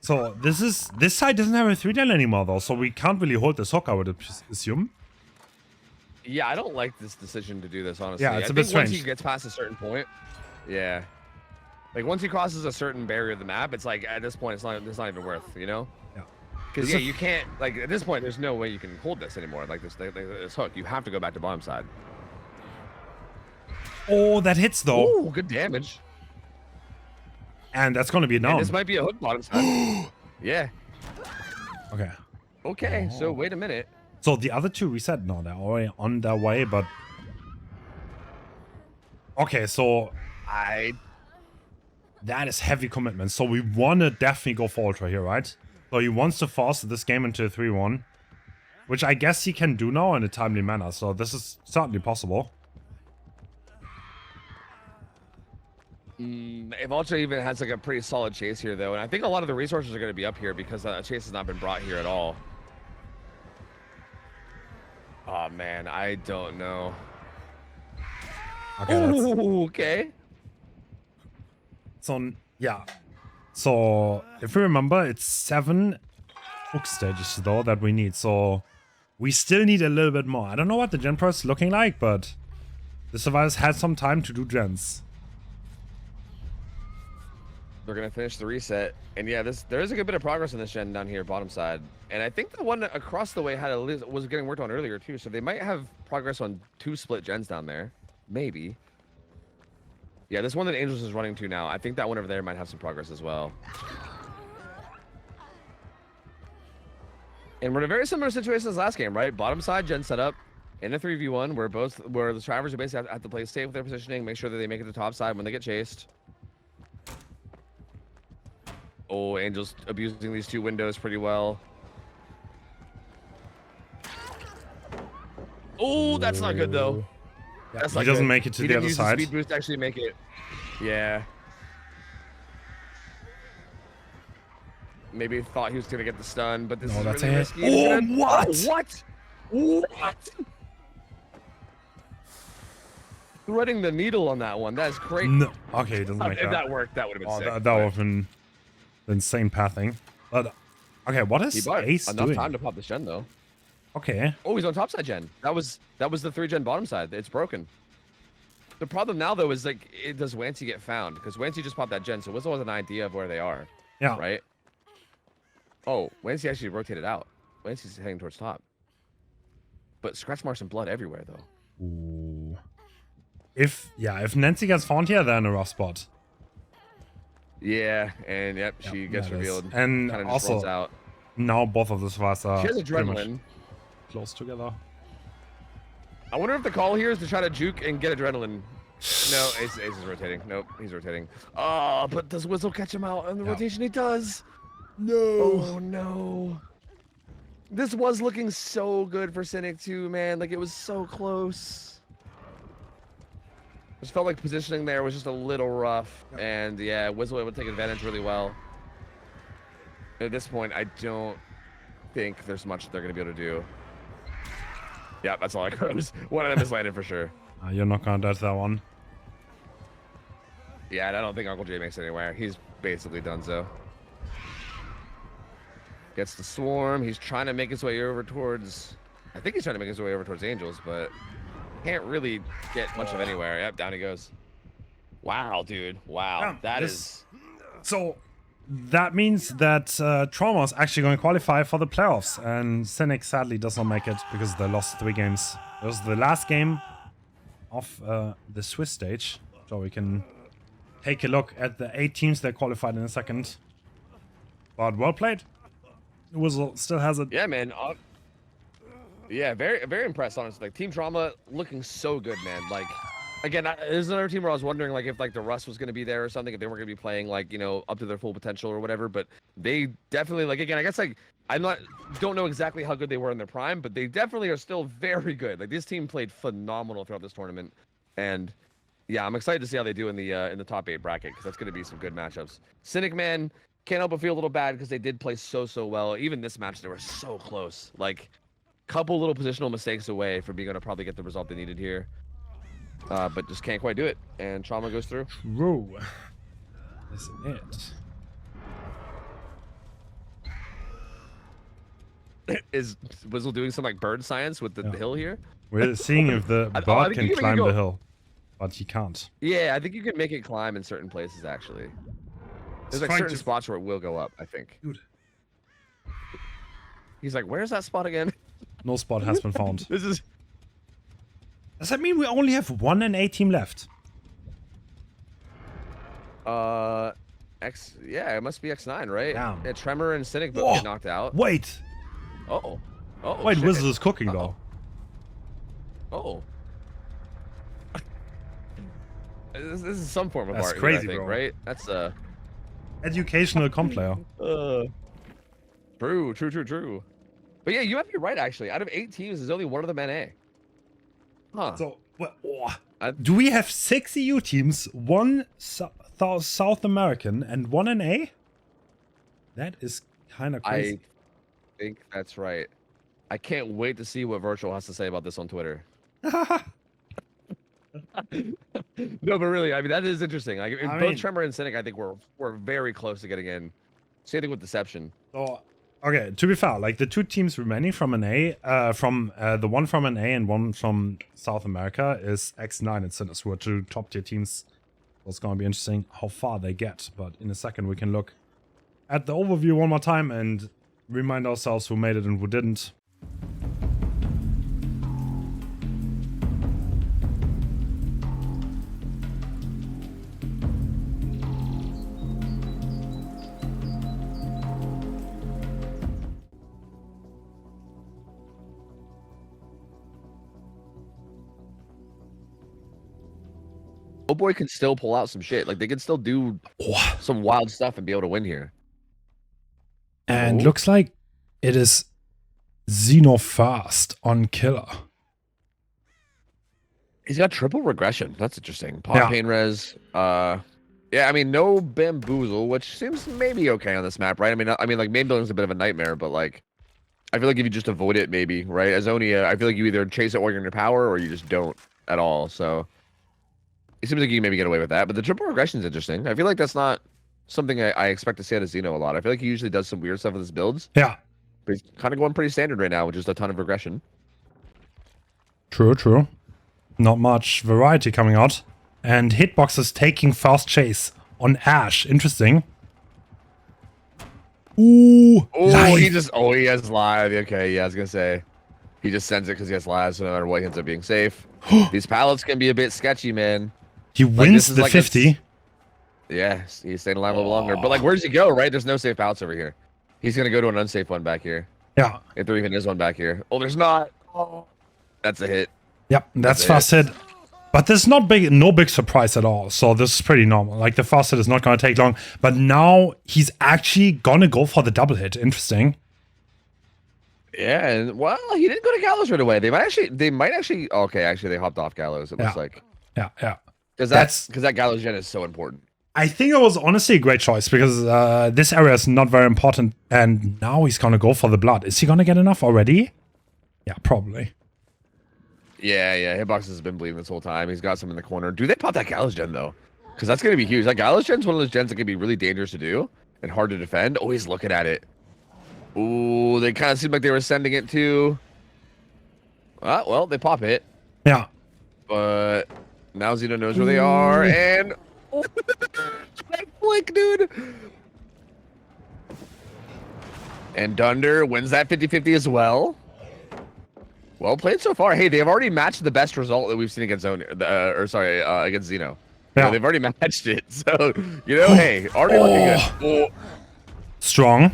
A: So this side doesn't have a 3-gen anymore though, so we can't really hold this hook, I would assume.
B: Yeah, I don't like this decision to do this, honestly.
A: Yeah, it's a
B: I
A: bit
B: think once he
A: strange.
B: gets past a certain point, yeah. Like, once he crosses a certain barrier of the map, it's like, at this point, it's not even worth, you know?
A: Yeah.
B: Because, yeah, you can't, like, at this point, there's no way you can hold this anymore, like this hook. You have to go back to bottom side.
A: Oh, that hits though.
B: Oh, good damage.
A: And that's gonna be a
B: And
A: down.
B: this might be a hook bottom side. Yeah.
A: Okay.
B: Okay, so wait a minute.
A: So the other two reset? No, they're already on their way, but... Okay, so... That is heavy commitment. So we want to definitely go for Ultra here, right? So he wants to force this game into a 3-1. Which I guess he can do now in a timely manner. So this is certainly possible.
B: If Ultra even has like a pretty solid chase here, though, and I think a lot of the resources are going to be up here because chase has not been brought here at all. Oh man, I don't know.
A: Okay, that's...
B: Ooh, okay.
A: So, yeah. So, if we remember, it's 7 hook stages, though, that we need. So, we still need a little bit more. I don't know what the gen pro is looking like, but the survivors had some time to do gens.
B: They're gonna finish the reset, and yeah, there is a good bit of progress in this gen down here, bottom side, and I think the one across the way was getting worked on earlier too, so they might have progress on 2 split gens down there, maybe. Yeah, this one that Angels is running to now, I think that one over there might have some progress as well. And we're in a very similar situation as last game, right? Bottom side gen setup in a 3v1, where the survivors are basically have to play safe with their positioning, make sure that they make it to top side when they get chased. Oh, Angel's abusing these 2 windows pretty well. Oh, that's not good though.
A: Yeah,
B: That's
A: he
B: not
A: doesn't
B: good.
A: make it to
B: He
A: the
B: didn't
A: other
B: use
A: side.
B: The speed boost to actually make it. Yeah. Maybe thought he was gonna get the stun, but this
A: No,
B: is
A: that's
B: really
A: it.
B: risky.
A: Oh,
B: He's gonna-
A: what?
B: Oh, what? What? Threading the needle on that one. That is crazy.
A: No. Okay, he doesn't make
B: If
A: that.
B: that worked, that would have been
A: Oh,
B: sick.
A: that would have been insane pathing. But, okay, what
B: He
A: is
B: bought
A: Ace
B: enough
A: doing?
B: time to pop this gen though.
A: Okay.
B: Oh, he's on top side gen. That was the 3-gen bottom side. It's broken. The problem now though is like, does Wancy get found? Because Wancy just popped that gen, so Whistle has an idea of where they are.
A: Yeah.
B: Right? Oh, Wancy actually rotated out. Wancy's heading towards top. But scratch marks and blood everywhere though.
A: Ooh. If Nancy gets found here, they're in a rough spot.
B: Yeah, and yep,
A: Yep,
B: she gets
A: that is.
B: revealed.
A: And
B: Kinda just
A: also,
B: runs out.
A: now both of the survivors are
B: She has
A: pretty much
B: adrenaline.
A: close together.
B: I wonder if the call here is to try to juke and get adrenaline. No, Ace is rotating. Nope, he's rotating. Oh, but does Whistle catch him out? And the
A: Yeah.
B: rotation he does.
A: No.
B: Oh no. This was looking so good for Cynic too, man. Like it was so close. Just felt like positioning there was just a little rough.
A: Yep.
B: And yeah, Whistle able to take advantage really well. At this point, I don't think there's much they're gonna be able to do. Yeah, that's all I got. One of them is landed for sure.
A: You're not gonna dodge that one.
B: Yeah, and I don't think Uncle J makes it anywhere. He's basically done so. Gets the swarm. He's trying to make his way over towards... I think he's trying to make his way over towards Angels, but can't really get much of anywhere. Yep, down he goes. Wow, dude. Wow.
A: Yeah,
B: That is...
A: So that means that Trauma is actually going to qualify for the playoffs, and Cynic sadly does not make it because they lost 3 games. It was the last game of the Swiss stage, so we can take a look at the 8 teams that qualified in a second. But well played. Whistle still has it.
B: Yeah, man. Yeah, very, very impressed, honestly. Like, Team Trauma looking so good, man. Like, again, there's another team where I was wondering like if like the Rust was going to be there or something, if they weren't going to be playing like, you know, up to their full potential or whatever, but they definitely, like, again, I guess like don't know exactly how good they were in their prime, but they definitely are still very good. Like this team played phenomenal throughout this tournament, and yeah, I'm excited to see how they do in the top 8 bracket, because that's going to be some good matchups. Cynic, man, can't help but feel a little bad because they did play so well. Even this match, they were so close. Like, couple little positional mistakes away from being able to probably get the result they needed here. But just can't quite do it, and Trauma goes through.
A: True. Isn't it?
B: Is Wizzle doing some like bird science with the hill here?
A: We're seeing if the
B: I
A: bot
B: think
A: can
B: you can
A: climb
B: go-
A: the hill, but he can't.
B: Yeah, I think you can make it climb in certain places actually. There's like
A: trying
B: certain
A: to-
B: spots where it will go up, I think.
A: Dude.
B: He's like, where's that spot again?
A: No spot has been found.
B: This is
A: Does that mean we only have 1 and 8 team left?
B: yeah, it must be X9, right?
A: Damn.
B: Yeah, Tremor and Cynic both
A: Whoa.
B: get knocked out.
A: Wait!
B: Oh. Oh.
A: Wait,
B: shit.
A: Wizzle is cooking though.
B: Oh. This is some form of
A: That's
B: art,
A: crazy,
B: here, I think,
A: bro.
B: right? That's
A: Educational comp player.
B: True. But yeah, you might be right actually. Out of 8 teams, there's only one of them NA. Huh.
A: So, do we have 6 EU teams, 1 South American, and 1 NA? That is kind of crazy.
B: I think that's right. I can't wait to see what Virtual has to say about this on Twitter. No, but really, I mean, that is interesting. Like,
A: I
B: both
A: mean-
B: Tremor and Cynic, I think we're very close to getting in. Same thing with Deception.
A: So, okay, to be fair, like the 2 teams remaining from NA, the one from NA and one from South America is X9 and Sinners, who are 2 top tier teams. So it's going to be interesting how far they get. But in a second, we can look at the overview one more time and remind ourselves who made it and who didn't.
B: Oh boy can still pull out some shit. Like, they can still do
A: Oh,
B: some wild stuff and be able to win here.
A: and
B: Oh.
A: looks like it is Xeno fast on Killer.
B: He's got triple regression. That's interesting. Pop
A: Yeah.
B: pain res. Yeah, I mean, no bamboozle, which seems maybe okay on this map, right? I mean, like main building's a bit of a nightmare, but like, I feel like if you just avoid it, maybe, right? Azonia, I feel like you either chase it while you're in your power, or you just don't at all. So it seems like you can maybe get away with that. But the triple regression is interesting. I feel like that's not something I expect to see out of Xeno a lot. I feel like he usually does some weird stuff with his builds,
A: Yeah,
B: but he's kind of going pretty standard right now with just a ton of regression.
A: true. Not much variety coming out. And Hitbox is taking fast chase on Ash. Interesting. Ooh,
B: Oh,
A: live.
B: he has live. Okay, yeah, I was gonna say he just sends it because he has live, so no matter what, he ends up being safe. These pallets can be a bit sketchy, man.
A: He wins
B: is
A: the
B: like
A: 50.
B: Yeah, he's staying alive a little longer. But like, where's he go? Right? There's no safe pallets over here. He's gonna go to an unsafe one back here.
A: Yeah.
B: If there even is one back here. Oh, there's not. Oh, that's a hit.
A: Yep, that's
B: That's
A: fast hit. But there's no big surprise at all. So this is pretty normal. Like the fast hit is not going to take long. But now he's actually going to go for the double hit. Interesting.
B: Yeah, and well, he didn't go to Gallows right away. They might actually. Okay, actually, they hopped off Gallows. It looks
A: Yeah.
B: like
A: Yeah.
B: because
A: That's-
B: that Gallows gen is so important.
A: I think it was honestly a great choice because this area is not very important. And now he's going to go for the blood. Is he going to get enough already? Yeah, probably.
B: Yeah. Hitbox has been bleeding this whole time. He's got some in the corner. Do they pop that Gallows gen though? Because that's gonna be huge. That Gallows gen's one of those gens that can be really dangerous to do and hard to defend. Oh, he's looking at it. Ooh, they kind of seemed like they were sending it to. Well, they pop it,
A: Yeah.
B: but now Xeno knows where they are, and that flick, dude. And Dunder wins that 50-50 as well. Well played so far. Hey, they've already matched the best result that we've seen against against Xeno. You know,
A: Yeah.
B: they've already matched it. So, hey, already looking good. Oh.
A: Strong.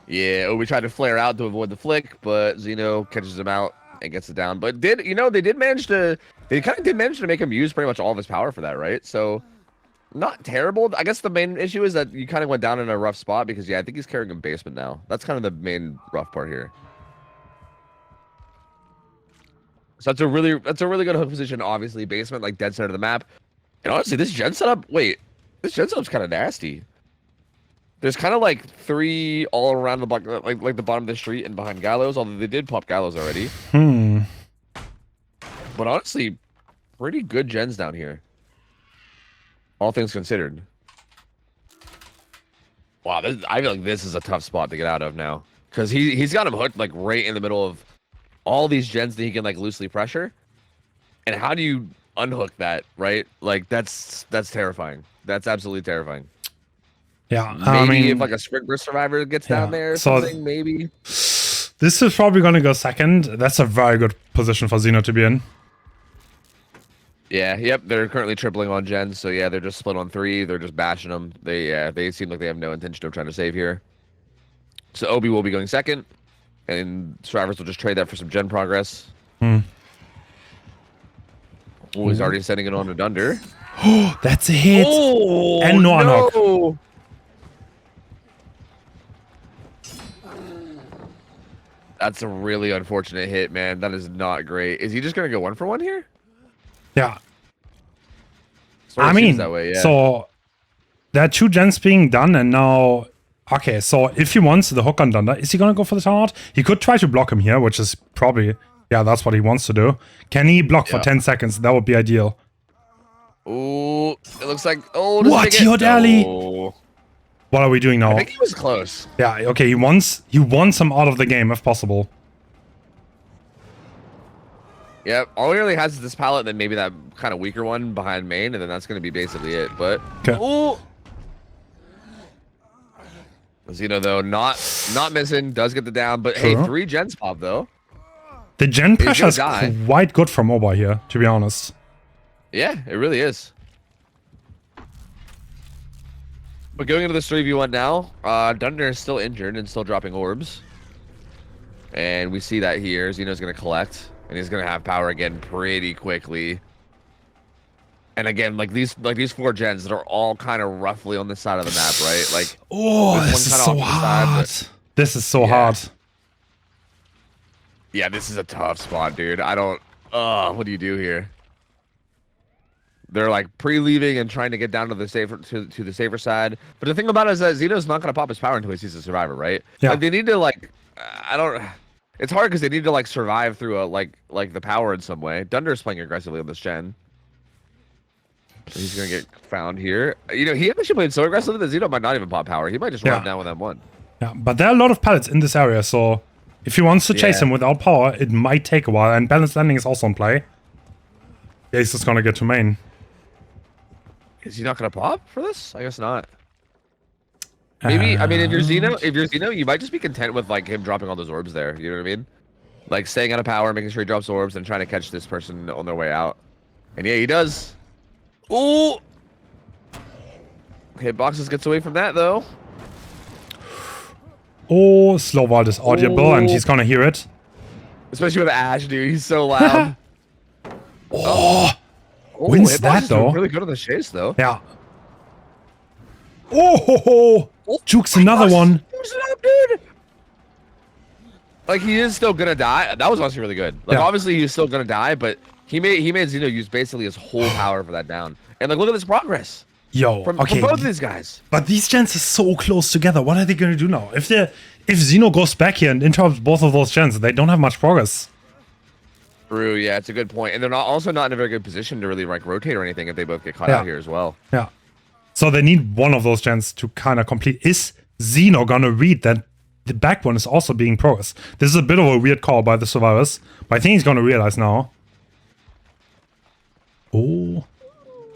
B: Yeah, we tried to flare out to avoid the flick, but Xeno catches him out and gets it down. But they kind of did manage to make him use pretty much all of his power for that, right? So not terrible. I guess the main issue is that you kind of went down in a rough spot because I think he's carrying a basement now. That's kind of the main rough part here. So that's a really good hook position. Obviously, basement like dead center of the map. And honestly, this gen setup's kind of nasty. There's kind of like 3 all around the block, like the bottom of the street and behind Gallows. Although they did pop Gallows already. But honestly, pretty good gens down here. All things considered. Wow, I feel like this is a tough spot to get out of now. Because he's got him hooked like right in the middle of all these gens that he can like loosely pressure. And how do you unhook that, right? Like that's terrifying. That's absolutely terrifying.
A: Yeah,
B: Maybe
A: I mean,
B: if like a Sprint Burst survivor gets down there or
A: so
B: something, maybe.
A: This is probably going to go second. That's a very good position for Xeno to be in.
B: Yeah, yep, they're currently tripling on gens, so yeah, they're just split on 3. They're just bashing them. They seem like they have no intention of trying to save here. So Obi will be going second, and survivors will just trade that for some gen progress. Oh, he's already sending it on to Dunder.
A: Oh, that's a hit.
B: Oh,
A: and no unhook.
B: no! That's a really unfortunate hit, man. That is not great. Is he just gonna go 1 for 1 here?
A: Yeah.
B: Sort of
A: I
B: seems
A: mean,
B: that way, yeah.
A: so there are 2 gens being done, and now, okay, so if he wants the hook on Dunder, is he gonna go for the timeout? He could try to block him here, which is probably, yeah, that's what he wants to do. Can he block for 10 seconds? That would be ideal.
B: Oh, it looks like, oh,
A: What? He hit early?
B: No.
A: What are we doing now?
B: I think he was close.
A: Yeah, okay, he wants him out of the game if possible.
B: Yep, all he really has is this pallet, and then maybe that kind of weaker one behind main, and then that's going to be basically it. But, oh, Xeno though, not missing, does get the down, but hey, 3 gens pop though.
A: The gen pressure is quite good from Oba here, to be honest.
B: Yeah, it really is. But going into this 3v1 now, Dunder is still injured and still dropping orbs. And we see that here. Xeno's going to collect, and he's going to have power again pretty quickly. And again, like these 4 gens that are all kind of roughly on the side of the map, right? Like,
A: oh, this is so hard. This is so hard.
B: Yeah, this is a tough spot, dude. What do you do here? They're like pre-leaving and trying to get down to the safer side. But the thing about it is that Xeno's not going to pop his power until he sees a survivor, right?
A: Yeah.
B: Like they need to it's hard because they need to like survive through like the power in some way. Dunder's playing aggressively on this gen. So he's going to get found here. He actually played so aggressively that Xeno might not even pop power. He might just run down with M1.
A: Yeah, but there are a lot of pallets in this area, so if he wants to chase him without power, it might take a while. And balanced landing is also in play. Yeah, he's just going to get to main.
B: Is he not gonna pop for this? I guess not. Maybe I mean if you're Xeno, you might just be content with like him dropping all those orbs there. You know what I mean? Like staying out of power, making sure he drops orbs, and trying to catch this person on their way out. And yeah, he does. Ooh. Hitboxes gets away from that though.
A: Oh, slow vault is audible, and he's gonna hear it.
B: Especially with Ash, dude. He's so loud.
A: Wins that though.
B: Really good on the chase though.
A: Yeah. Oh, Juke's another one.
B: Who's it up, dude? Like he is still gonna die. That was honestly really good. Like obviously he's still gonna die, but he made Xeno use basically his whole power for that down. And like look at this progress.
A: Yo,
B: from
A: okay.
B: both of these guys.
A: But these gens are so close together. What are they gonna do now? If Xeno goes back here and interrupts both of those gens, they don't have much progress.
B: True, yeah, it's a good point. And they're also not in a very good position to really like rotate or anything if they both get caught out here as well.
A: Yeah. So they need one of those gens to kind of complete. Is Xeno gonna read that the back one is also being progressed? This is a bit of a weird call by the survivors, but I think he's gonna realize now. Oh.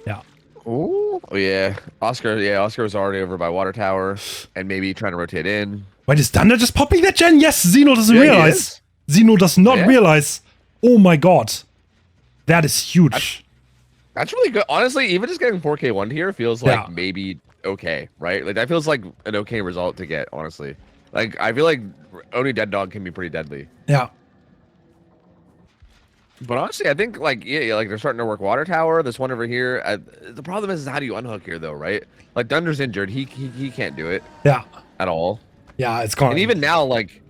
A: Yeah.
B: Oh yeah. Oscar was already over by Water Tower and maybe trying to rotate in.
A: Wait, is Thunder just popping that gen? Yes, Xeno doesn't realize. Xeno does not realize. Oh my god. That is huge.
B: That's really good. Honestly, even just getting 4K1 here feels like maybe okay, right? Like that feels like an okay result to get, honestly. Like I feel like Oni Dead Dog can be pretty deadly.
A: Yeah.
B: But honestly, I think like yeah, like they're starting to work water tower. This one over here. The problem is how do you unhook here though, right? Like Dunder's injured. He can't do it
A: Yeah.
B: at all.
A: Yeah, it's gone.
B: And even now, like,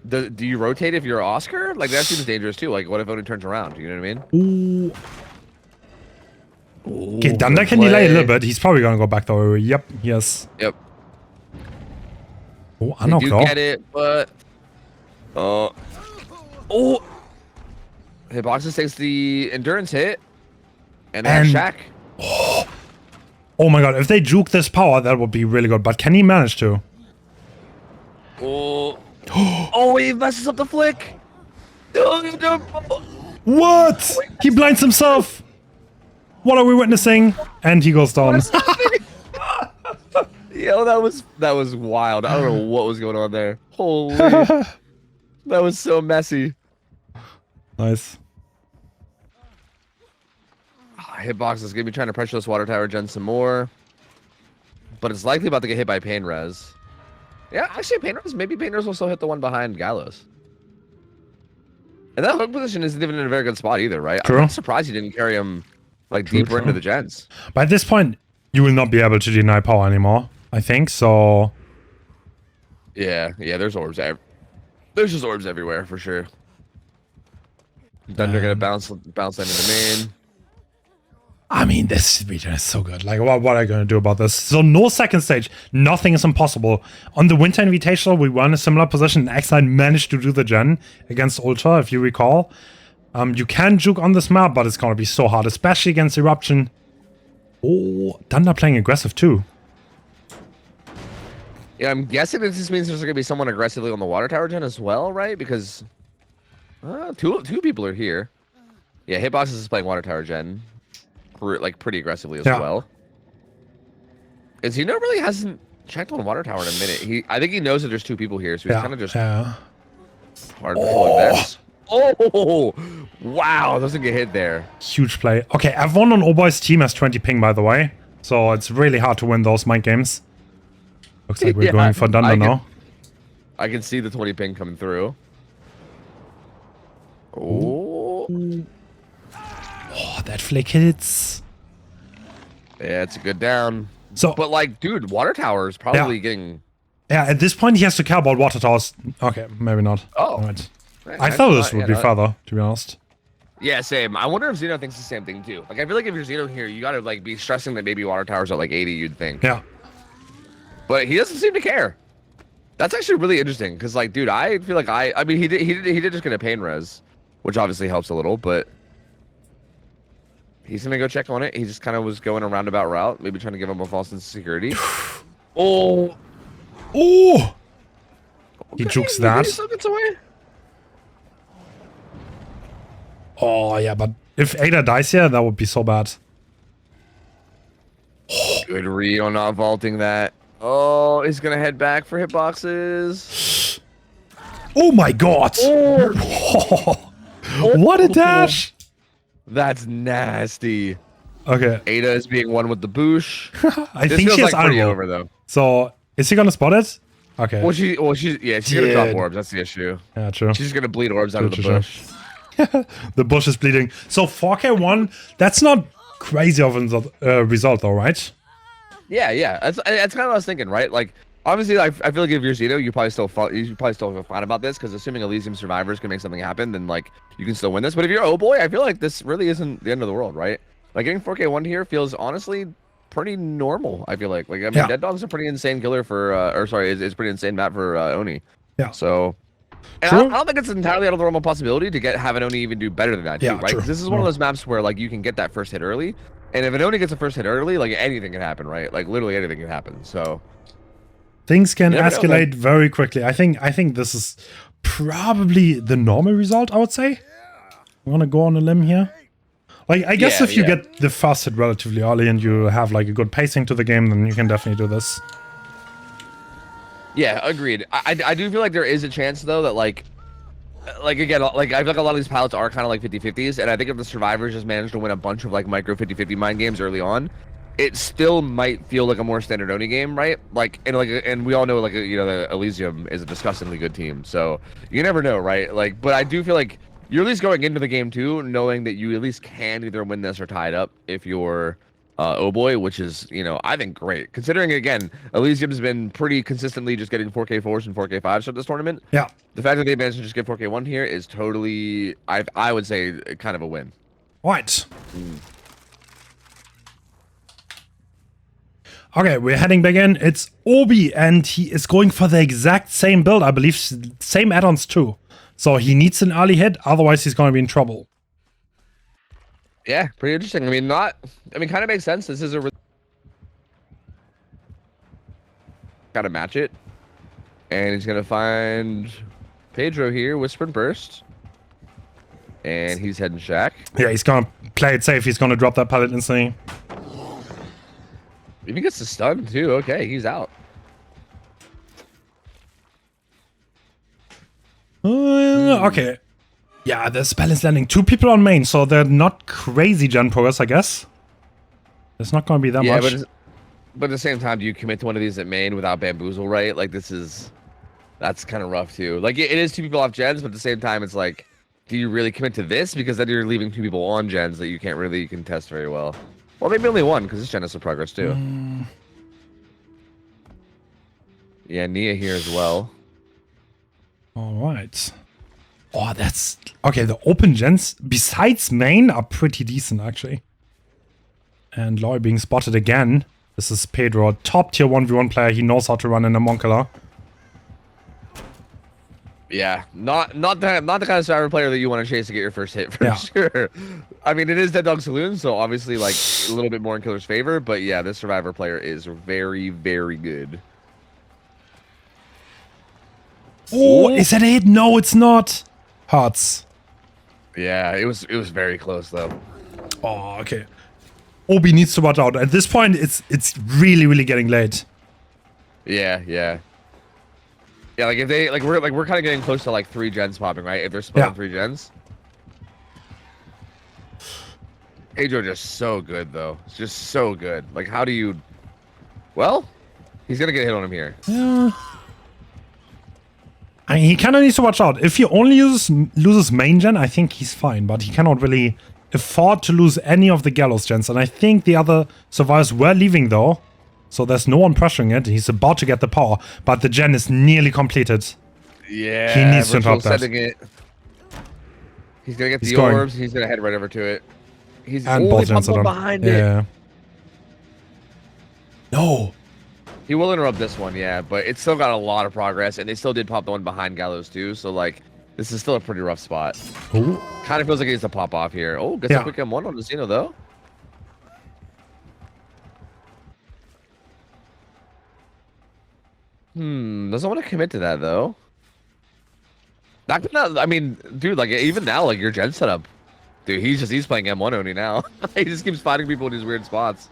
B: do you rotate if you're Oscar? Like that seems dangerous too. Like what if Oni turns around? You know what I mean?
A: Ooh. Okay, Dunder can delay a little bit. He's probably gonna go back though. Yep. Yes.
B: Yep.
A: Oh,
B: I
A: unhook
B: do
A: though.
B: get it, but oh. Hitboxes takes the endurance hit, and then Shack.
A: Oh my god, if they juke this power, that would be really good. But can he manage to?
B: Oh, he messes up the flick.
A: What? He blinds himself. What are we witnessing? And he goes down.
B: Yo, that was wild. I don't know what was going on there. Holy, that was so messy.
A: Nice.
B: Hitbox is gonna be trying to pressure this water tower gen some more, but it's likely about to get hit by Pain Res. Yeah, actually, Pain Res. Maybe Pain Res will still hit the one behind Gallows. And that hook position isn't even in a very good spot either, right?
A: True.
B: I'm not surprised he didn't carry him like deeper into the gens.
A: By this point, you will not be able to deny power anymore. I think so.
B: Yeah, there's orbs. There's just orbs everywhere for sure. Then they're gonna bounce into the main.
A: I mean, this region is so good. Like, what are you going to do about this? So, no second stage. Nothing is impossible. On the Winter Invitational, we were in a similar position. X9 managed to do the gen against Ultra, if you recall. You can juke on this map, but it's going to be so hard, especially against Eruption. Oh, Thunder playing aggressive too.
B: Yeah, I'm guessing this just means there's going to be someone aggressively on the water tower gen as well, right? Because two people are here. Yeah, Hitboxes is playing water tower gen. Like pretty aggressively as well. And Zeno really hasn't checked on water tower in a minute. I think he knows that there's two people here, so he's kind of just hard pulling this. Oh wow, doesn't get hit there.
A: Huge play. Okay, everyone on Oboy's team has 20 ping, by the way, so it's really hard to win those mind games. Looks like we're going for Dunder now.
B: I can see the 20 ping coming through. Oh,
A: that flick hits.
B: Yeah, it's a good down.
A: So,
B: but like, dude, water tower is probably getting.
A: Yeah, at this point he has to care about water towers. Okay, maybe not.
B: Oh,
A: right. I thought this would be further, to be honest.
B: Yeah, same. I wonder if Zeno thinks the same thing too. Like, I feel like if you're Zeno here, you gotta like be stressing that maybe water towers are like 80. You'd think.
A: Yeah.
B: But he doesn't seem to care. That's actually really interesting because, like, dude, I feel like I mean, he did just get a pain res, which obviously helps a little, but. He's gonna go check on it. He just kind of was going a roundabout route, maybe trying to give him a false sense of security. Oh!
A: Okay, he jukes that.
B: He still gets away.
A: Oh yeah, but if Ada dies here, that would be so bad.
B: Good read on not vaulting that. Oh, he's gonna head back for hitboxes.
A: Oh my god! Oh. What a dash!
B: That's nasty.
A: Okay.
B: Ada is being one with the boosh.
A: I think she has
B: pretty over though.
A: So is he gonna spot it? Okay.
B: Well, she's gonna drop orbs. That's the issue.
A: Yeah, true.
B: She's gonna bleed orbs out of the bush.
A: The bush is bleeding. So 4K1. That's not crazy of a result, though, right?
B: Yeah. That's kind of what I was thinking, right? Like, obviously, I feel like if you're Zeno, you probably still feel fine about this because assuming Elysium survivors can make something happen, then like you can still win this. But if you're oh boy, I feel like this really isn't the end of the world, right? Like getting 4K1 here feels honestly pretty normal. I feel like I mean, Dead Dog's a pretty insane killer for it's pretty insane map for Oni.
A: Yeah.
B: So. And I don't think it's entirely out of the realm of possibility to have an Oni even do better than that too, right? Because this is one of those maps where like you can get that first hit early, and if an Oni gets a first hit early, like anything can happen, right? Like literally anything can happen. So
A: things can escalate very quickly. I think this is probably the normal result. I would say. I'm gonna go on a limb here. Like I guess if you get the first hit relatively early and you have like a good pacing to the game, then you can definitely do this.
B: Yeah, agreed. I do feel like there is a chance though that like again, like I feel like a lot of these pilots are kind of like 50-50s, and I think if the survivors just manage to win a bunch of like micro 50-50 mind games early on, it still might feel like a more standard Oni game, right? Like and we all know like the Elysium is a disgustingly good team, so you never know, right? Like, but I do feel like you're at least going into the game too, knowing that you at least can either win this or tie it up if you're oh boy, which is, you know, I think great. Considering, again, Elysium's been pretty consistently just getting 4K4s and 4K5s at this tournament.
A: Yeah.
B: The fact that they managed to just get 4K1 here is totally, I would say, kind of a win.
A: Right. Okay, we're heading back in. It's Obi, and he is going for the exact same build, I believe. Same add-ons too. So he needs an early hit, otherwise he's going to be in trouble.
B: Yeah, pretty interesting. I mean, kind of makes sense. This is a gotta match it, and he's gonna find Pedro here, Whisper and Burst, and he's heading Shack.
A: Yeah, he's gonna play it safe. He's gonna drop that pallet instantly.
B: If he gets the stun too, okay, he's out.
A: Okay. Yeah, there's balance landing. 2 people on main, so they're not crazy gen progress, I guess. There's not going to be that much.
B: But at the same time, do you commit to one of these at main without bamboozle, right? Like, that's kind of rough too. Like, it is 2 people off gens, but at the same time, it's like, do you really commit to this? Because then you're leaving 2 people on gens that you can't really contest very well. Well, maybe only 1, because this gen has some progress too. Yeah, Nia here as well.
A: All right. Oh, that's... Okay, the open gens, besides main, are pretty decent, actually. And Loi being spotted again. This is Pedro, top tier 1v1 player. He knows how to run in a Monkala.
B: Yeah, not the kind of survivor player that you want to chase to get your first hit for sure. I mean, it is Dead Dog Saloon, so obviously like a little bit more in killer's favor. But yeah, this survivor player is very, very good.
A: Oh, is that a hit? No, it's not. Hearts.
B: Yeah, it was very close though.
A: Oh, okay. Obi needs to watch out. At this point, it's really, really getting late.
B: Yeah. Yeah, like if they we're kind of getting close to like 3 gens popping, right? If they're split on 3 gens. Pedro just so good though. It's just so good. Like, how do you? Well, he's gonna get a hit on him here.
A: Yeah. I mean, he kind of needs to watch out. If he only loses main gen, I think he's fine. But he cannot really afford to lose any of the Gallows gens. And I think the other survivors were leaving though. So there's no one pressuring it. He's about to get the power. But the gen is nearly completed.
B: Yeah,
A: he needs to interrupt that.
B: He's going to get the orbs. He's going to head right over to it. He's
A: and both gens are
B: behind
A: it.
B: it.
A: No.
B: He will interrupt this one, yeah, but it's still got a lot of progress, and they still did pop the one behind Gallows too, so like, this is still a pretty rough spot.
A: Ooh.
B: Kind of feels like he needs to pop off here. Oh, gets a quick M1 on the Xeno though. Doesn't want to commit to that though. I mean, dude, like even now, like your gen setup, dude, he's playing M1 only now. He just keeps fighting people in these weird spots.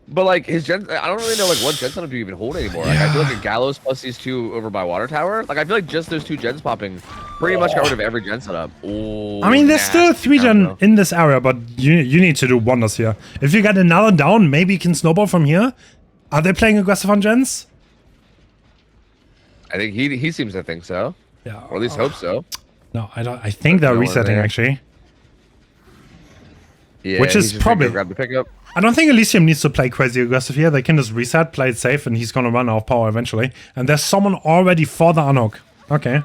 B: But like his gen, I don't really know like what gen setup do you even hold anymore. Like I feel like a Gallows plus these 2 over by Water Tower. Like I feel like just those 2 gens popping pretty much got rid of every gen setup. Oh,
A: I mean, there's still 3 gen in this area, but you need to do wonders here. If you get another down, maybe you can snowball from here. Are they playing aggressive on gens?
B: I think he seems to think so.
A: Yeah,
B: or at least hope so.
A: No, I don't. I think they're resetting actually.
B: Yeah,
A: which is probably
B: grab the pickup.
A: I don't think Elysium needs to play crazy aggressive here. They can just reset, play it safe, and he's gonna run out of power eventually. And there's someone already for the unhook. Okay.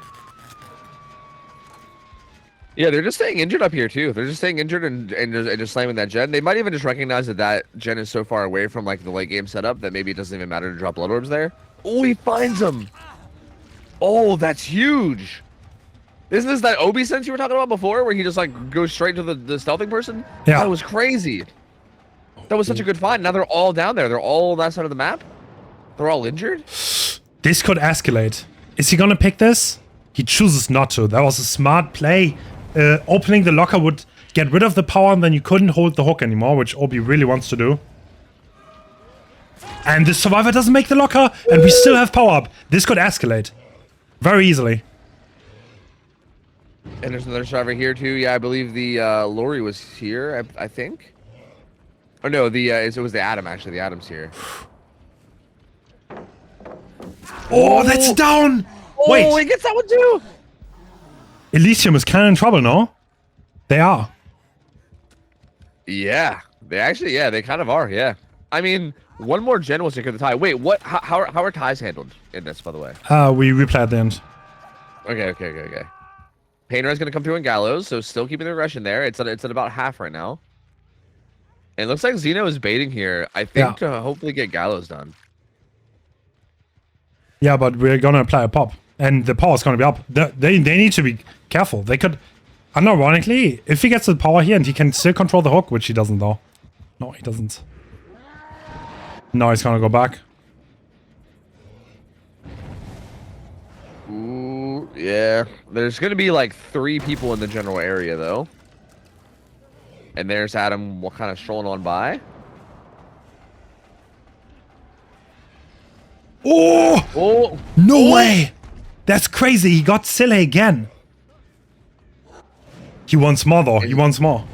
B: Yeah, they're just staying injured up here too. They're just staying injured and just slamming that gen. They might even just recognize that gen is so far away from like the late game setup that maybe it doesn't even matter to drop blood orbs there. Oh, he finds him. Oh, that's huge. Isn't this that Obi sense you were talking about before, where he just like goes straight to the stealthing person?
A: Yeah.
B: That was crazy. That was such a good find. Now they're all down there. They're all on that side of the map. They're all injured.
A: This could escalate. Is he gonna pick this? He chooses not to. That was a smart play. Opening the locker would get rid of the power, and then you couldn't hold the hook anymore, which Obi really wants to do. And the survivor doesn't make the locker, and we still have power up. This could escalate very easily.
B: And there's another survivor here too. Yeah, I believe the Lori was here. I think. Oh no, it was the Atom actually. The Atom's here.
A: Oh, that's down.
B: Oh,
A: Wait.
B: he gets that one too.
A: Elysium is kind of in trouble, no? They are.
B: Yeah, they kind of are. Yeah, I mean, one more gen will secure the tie. Wait, what? How are ties handled in this, by the way?
A: We replay at the end.
B: Okay. Painter's gonna come through in Gallows, so still keeping the aggression there. It's at about half right now. And it looks like Xeno is baiting here. I think to hopefully get Gallows done.
A: Yeah, but we're gonna apply a pop, and the power is gonna be up. They need to be careful. They could, unironically, if he gets the power here and he can still control the hook, which he doesn't though. No, he doesn't. Now he's gonna go back.
B: Ooh, yeah. There's gonna be like 3 people in the general area though. And there's Adam kind of strolling on by.
A: Oh! No way! That's crazy. He got Sille again. He wants more though. He wants more.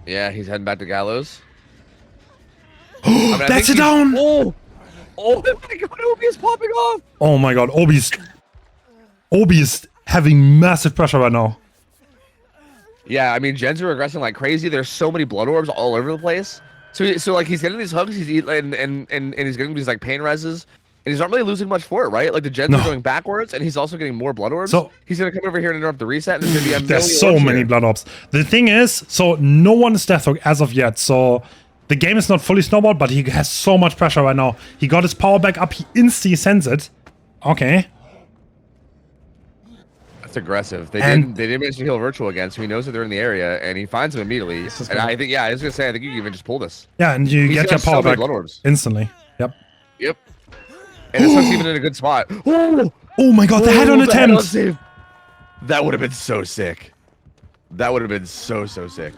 B: Yeah, he's heading back to Gallows. I mean,
A: That's a down!
B: Oh my god, Obi is popping off!
A: Oh my god, Obi is having massive pressure right now.
B: Yeah, I mean, gens are regressing like crazy. There's so many blood orbs all over the place. So like he's getting these hooks, he's and he's getting these like pain reses, and he's not really losing much for it, right? Like the gens are going backwards, and he's also getting more blood orbs. So he's gonna come over here and interrupt the reset, and there's gonna be a
A: there's so many blood orbs. The thing is, so no one is death hook as of yet. So the game is not fully snowballed, but he has so much pressure right now. He got his power back up. He instantly sends it. Okay.
B: That's aggressive. They didn't manage to heal virtual again, so he knows that they're in the area, and he finds them immediately. And I think, I was gonna say, I think you can even just pull this.
A: Yeah, and you get your power back
B: blood orbs
A: instantly. Yep.
B: And this one's even in a good spot.
A: Oh my god, the head-on attempt!
B: That would have been so sick. That would have been so sick.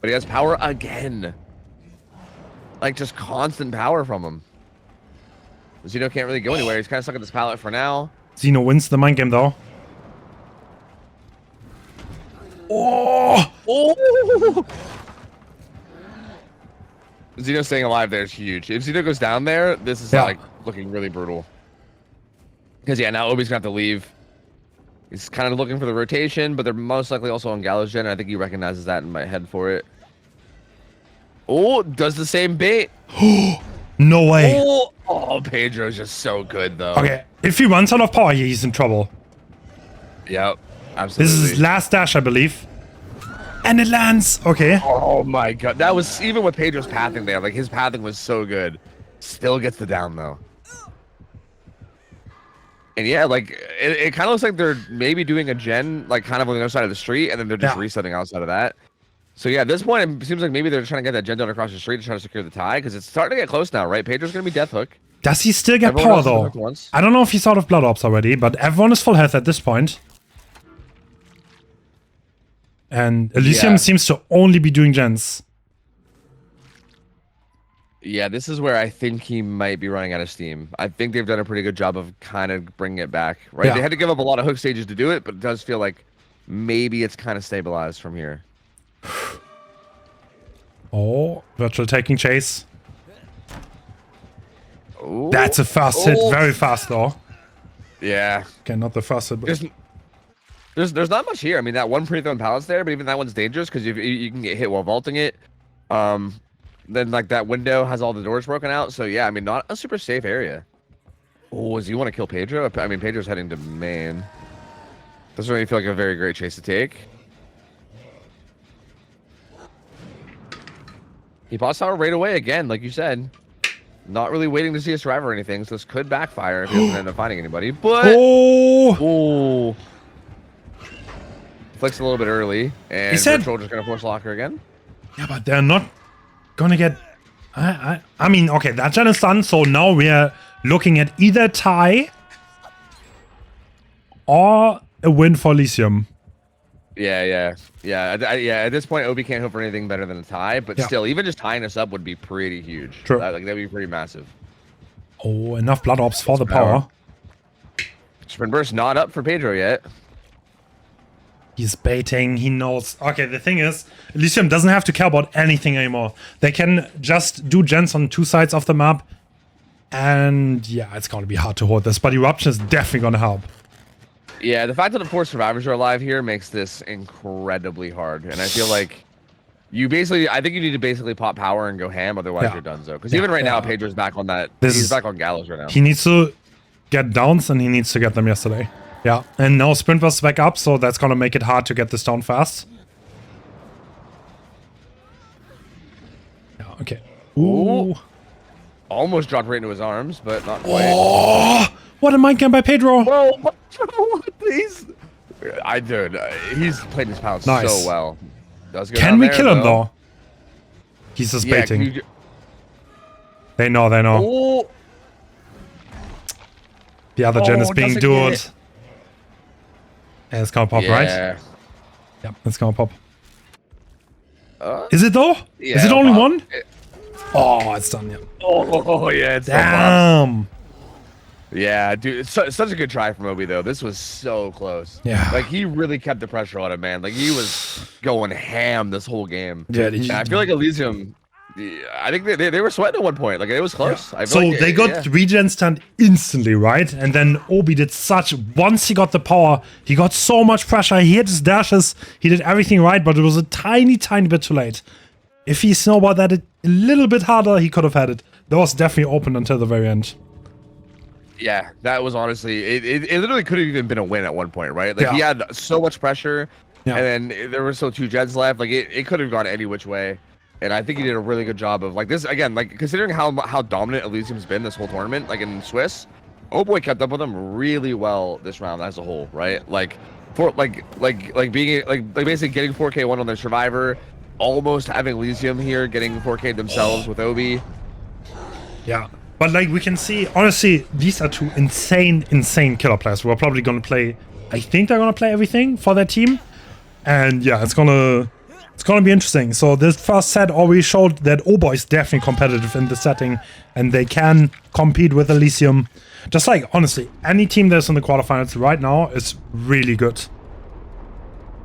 B: But he has power again. Like, just constant power from him. Xeno can't really go anywhere. He's kind of stuck at this pallet for now.
A: Xeno wins the mind game, though. Oh!
B: Xeno staying alive there is huge. If Xeno goes down there, this is like looking really brutal. Because now Obi's gonna have to leave. He's kind of looking for the rotation, but they're most likely also on Gallows Gen. I think he recognizes that and might head for it. Oh, does the same bait.
A: No way.
B: Oh, Pedro's just so good, though.
A: Okay, if he runs out of power here, he's in trouble.
B: Yep, absolutely.
A: This is his last dash, I believe. And it lands. Okay.
B: Oh my god. That was, even with Pedro's pathing there, like his pathing was so good. Still gets the down, though. And yeah, like, it kind of looks like they're maybe doing a gen, like, kind of on the other side of the street, and then they're just resetting outside of that. So yeah, at this point, it seems like maybe they're trying to get that gen down across the street to try to secure the tie, because it's starting to get close now, right? Pedro's going to be death hook.
A: Does he still get power, though? I don't know if he's out of blood orbs already, but everyone is full health at this point. And Elysium seems to only be doing gens.
B: Yeah, this is where I think he might be running out of steam. I think they've done a pretty good job of kind of bringing it back, right?
A: Yeah.
B: They had to give up a lot of hook stages to do it, but it does feel like maybe it's kind of stabilized from here.
A: Oh, virtual taking chase.
B: Ooh.
A: That's a fast hit. Very fast, though.
B: Yeah.
A: Okay, not the fast hit, but...
B: There's not much here. I mean, that one pre-thrown pallet's there, but even that one's dangerous because you can get hit while vaulting it. Then, like, that window has all the doors broken out. So, yeah, I mean, not a super safe area. Oh, does he want to kill Pedro? I mean, Pedro's heading to main. Doesn't really feel like a very great chase to take. He boss tower right away again, like you said. Not really waiting to see a survivor or anything, so this could backfire if he doesn't end up finding anybody. But oh, flicks a little bit early, and Virtual just gonna force locker again.
A: Yeah, but they're not gonna get. I mean, okay, that gen is done. So now we're looking at either tie or a win for Elysium.
B: Yeah. At this point, Obi can't hope for anything better than a tie, but still, even just tying us up would be pretty huge.
A: True.
B: Like that'd be pretty massive.
A: Oh, enough blood orbs for the power.
B: Sprint burst not up for Pedro yet.
A: He's baiting. He knows. Okay, the thing is, Elysium doesn't have to care about anything anymore. They can just do gens on 2 sides of the map, and yeah, it's gonna be hard to hold this. But Eruption is definitely gonna help.
B: Yeah, the fact that the 4 survivors are alive here makes this incredibly hard, and I feel like I think you need to basically pop power and go ham, otherwise
A: Yeah.
B: you're done. So, because even right now, Pedro's back on that. He's back on Gallows right now.
A: He needs to get downs, and he needs to get them yesterday. Yeah, and now Sprint was back up, so that's gonna make it hard to get this down fast. Yeah, okay. Ooh.
B: Almost dropped right into his arms, but not quite.
A: Oh, what a mind game by Pedro.
B: Whoa, please. He's played his pound
A: Nice.
B: so well.
A: Can we kill him though? He's just baiting. They know.
B: Oh.
A: The other gen is being
B: doesn't
A: dueled.
B: get it.
A: And it's gonna pop, right? Yep, it's gonna pop. Is it though?
B: Yeah,
A: is it only one?
B: It,
A: Oh, it's done, yeah.
B: Oh, yeah, it's
A: Damn.
B: Yeah, dude, it's such a good try from Obi, though. This was so close.
A: Yeah.
B: Like, he really kept the pressure on him, man. Like, he was going ham this whole game.
A: Yeah,
B: And I feel like Elysium, I think they were sweating at one point. Like, it was close. I feel
A: So
B: like
A: they got regen stunned instantly, right? And then Obi did once he got the power, he got so much pressure. He hit his dashes. He did everything right, but it was a tiny bit too late. If he snowballed that a little bit harder, he could have had it. That was definitely open until the very end.
B: Yeah, that was honestly, it literally could have even been a win at one point, right? Like, he had so much pressure, and then there were still 2 gens left. Like, it could have gone any which way. And I think he did a really good job of, like, this, again, like, considering how dominant Elysium's been this whole tournament, like, in Swiss, Oh Boy kept up with him really well this round as a whole, right? Like, for, like being, like basically getting 4K1 on their Survivor, almost having Elysium here, getting 4K themselves with Obi.
A: Yeah. But like we can see, honestly, these are 2 insane killer players. We're probably gonna play, I think they're gonna play everything for their team. And yeah, it's gonna be interesting. So this first set already showed that Oh Boy is definitely competitive in the setting, and they can compete with Elysium. Just like, honestly, any team that's in the quarterfinals right now is really good.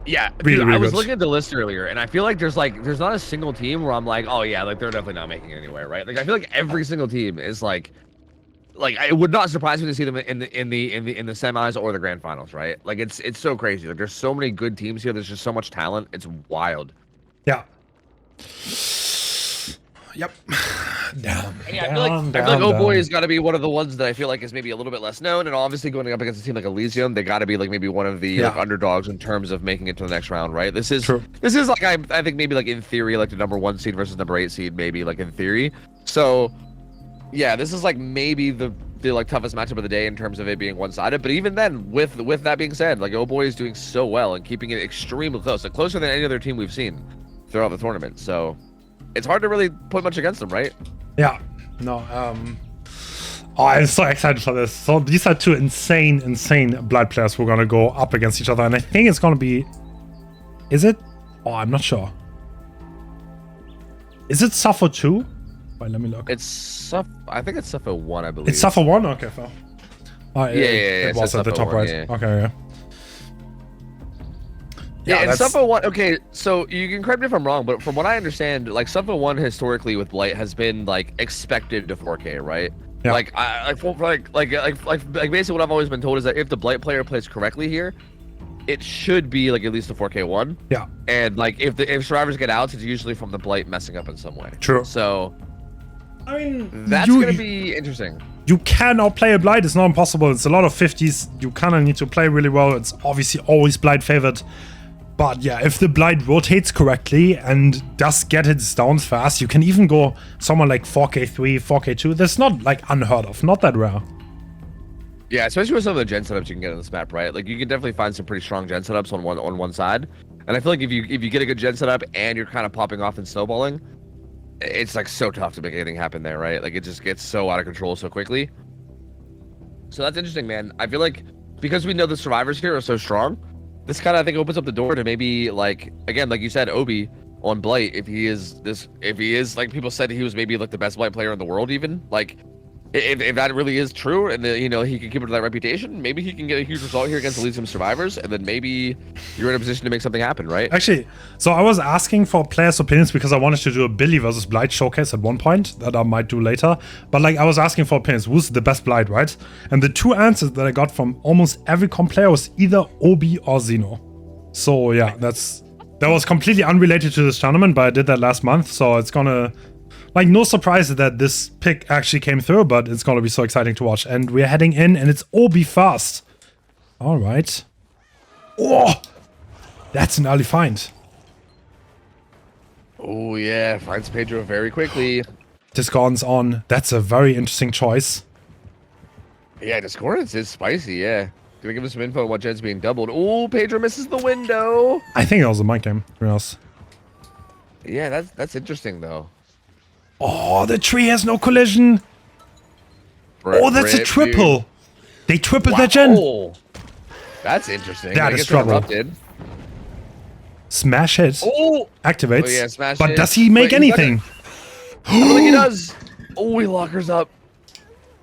B: Yeah,
A: really,
B: dude,
A: really
B: I was
A: good.
B: looking at the list earlier, and I feel like there's not a single team where I'm like, oh yeah, like they're definitely not making it anywhere, right? Like I feel like every single team is like it would not surprise me to see them in the semis or the grand finals, right? Like it's so crazy. Like there's so many good teams here. There's just so much talent. It's wild.
A: Yeah. Yep. Damn.
B: Yeah, I feel like Oh Boy has got to be one of the ones that I feel like is maybe a little bit less known, and obviously going up against a team like Elysium, they got to be like maybe one of the like, underdogs in terms of making it to the next round, right? This is like I think maybe like in theory like the #1 seed versus #8 seed, maybe like in theory. So yeah, this is like maybe the like toughest matchup of the day in terms of it being one-sided. But even then, with that being said, like Oh Boy is doing so well and keeping it extremely close, like closer than any other team we've seen throughout the tournament. So it's hard to really put much against them, right?
A: Yeah. No. Oh, I'm so excited for this. So these are 2 insane Blight players who are gonna go up against each other, and I think it's gonna be. Is it? Oh, I'm not sure. Is it Suffer 2? Wait, let me look.
B: I think it's Suffer 1, I believe.
A: It's Suffer 1? Okay, fair. Oh,
B: yeah.
A: It was at the top right.
B: Yeah.
A: Okay, yeah.
B: Yeah, and Suffer 1, okay, so you can correct me if I'm wrong, but from what I understand, like Suffer 1 historically with Blight has been like expected to 4K, right?
A: Yeah.
B: Like basically what I've always been told is that if the Blight player plays correctly here, it should be like at least a 4K1.
A: Yeah.
B: And like if survivors get outs, it's usually from the Blight messing up in some way.
A: True.
B: So
A: I mean,
B: that's gonna be interesting.
A: You can outplay a Blight, it's not impossible. It's a lot of 50s. You kinda need to play really well. It's obviously always Blight favored. But yeah, if the Blight rotates correctly and does get its downs fast, you can even go someone like 4K3, 4K2. That's not like unheard of, not that rare.
B: Yeah, especially with some of the gen setups you can get on this map, right? Like you can definitely find some pretty strong gen setups on one side. And I feel like if you get a good gen setup and you're kind of popping off and snowballing, it's like so tough to make anything happen there, right? Like it just gets so out of control so quickly. So that's interesting, man. I feel like because we know the survivors here are so strong, this kind of I think opens up the door to maybe like again, like you said, Obi on Blight. If he is like people said he was maybe like the best Blight player in the world, even like if that really is true, and you know he can keep it to that reputation, maybe he can get a huge result here against Elysium survivors, and then maybe you're in a position to make something happen, right?
A: Actually, so I was asking for players' opinions because I wanted to do a Billy versus Blight showcase at one point that I might do later. But like I was asking for opinions, who's the best Blight, right? And the two answers that I got from almost every comp player was either Obi or Xeno. So yeah, that was completely unrelated to this tournament, but I did that last month, so it's gonna. Like, no surprise that this pick actually came through, but it's gonna be so exciting to watch. And we're heading in, and it's Obi first. All right. Oh, that's an early find.
B: Oh yeah, finds Pedro very quickly.
A: Discordance on. That's a very interesting choice.
B: Yeah, Discordance is spicy, yeah. Gonna give us some info on what gen's being doubled. Oh, Pedro misses the window.
A: I think it was a mind game, to be honest.
B: Yeah, that's interesting, though.
A: Oh, the tree has no collision. Oh, that's a triple.
B: Dude.
A: They tripled their gen.
B: Oh, that's interesting.
A: That is trouble.
B: Erupted.
A: Smash hit.
B: Oh,
A: activates.
B: Oh, yeah, smash
A: but
B: hit.
A: does he make anything?
B: I don't think he does. Oh, he lockers up.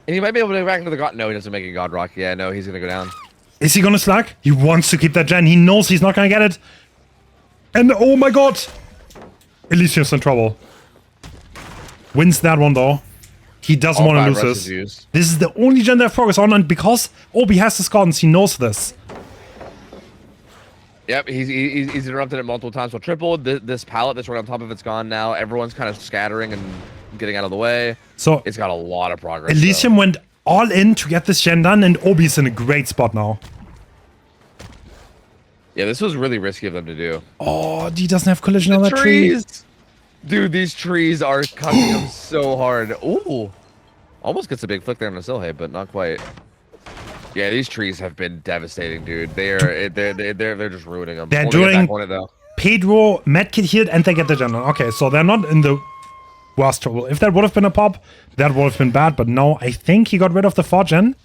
B: And he might be able to go back into the god. No, he doesn't make a god rock. Yeah, no, he's gonna go down.
A: Is he gonna slack? He wants to keep that gen. He knows he's not gonna get it. And oh my god. Elysium's in trouble. Wins that one though. He doesn't want to lose this. This is the only gen they have progress on, and because Obi has the Discordance, he knows this.
B: Yep, he's interrupted it multiple times. So triple, this pallet that's right on top of it's gone now. Everyone's kind of scattering and getting out of the way.
A: So
B: it's got a lot of progress.
A: Elysium went all in to get this gen done, and Obi's in a great spot now.
B: Yeah, this was really risky of them to do.
A: Oh, he doesn't have collision on that tree.
B: Dude, these trees are cutting him so hard. Ooh. Almost gets a big flick there on the Silhay, but not quite. Yeah, these trees have been devastating, dude. They're just ruining them.
A: They're doing Pedro, medkit healed, and they get the gen. Okay, so they're not in the worst trouble. If that would have been a pop, that would have been bad, but no, I think he got rid of the 4 gen.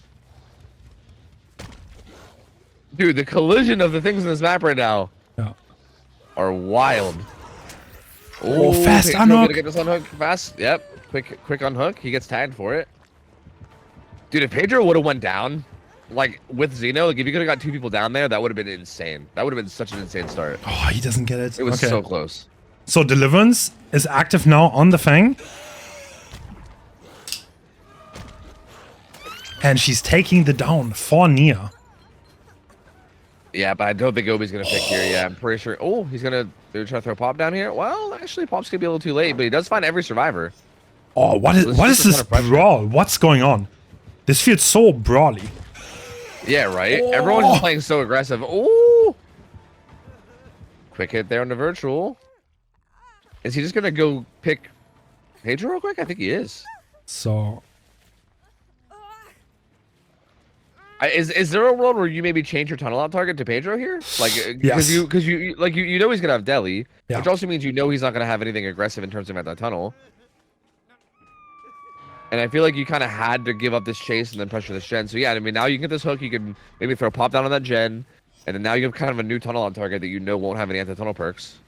B: Dude, the collision of the things in this map right now are wild.
A: Oh, fast unhook.
B: Gonna get this unhook fast. Yep, quick unhook. He gets tagged for it. Dude, if Pedro would have went down, like with Xeno, like if you could have got 2 people down there, that would have been insane. That would have been such an insane start.
A: Oh, he doesn't get it.
B: It was so close.
A: So Deliverance is active now on the Fang. And she's taking the down for Nia.
B: Yeah, but I don't think Obi's gonna pick here. Yeah, I'm pretty sure. Oh, he's gonna try to throw Pop down here. Well, actually, Pop's gonna be a little too late, but he does find every survivor.
A: Oh, what is this brawl? What's going on? This feels so brawly.
B: Yeah, right. Oh. Everyone's just playing so aggressive. Oh, quick hit there on the virtual. Is he just gonna go pick Pedro real quick? I think he is.
A: So.
B: Is there a world where you maybe change your tunnel out target to Pedro here? Like, because you know he's gonna have Deli, which also means you know he's not gonna have anything aggressive in terms of that tunnel. And I feel like you kind of had to give up this chase and then pressure this gen. So yeah, I mean now you can get this hook, you can maybe throw Pop down on that gen, and then now you have kind of a new tunnel on target that you know won't have any anti-tunnel perks.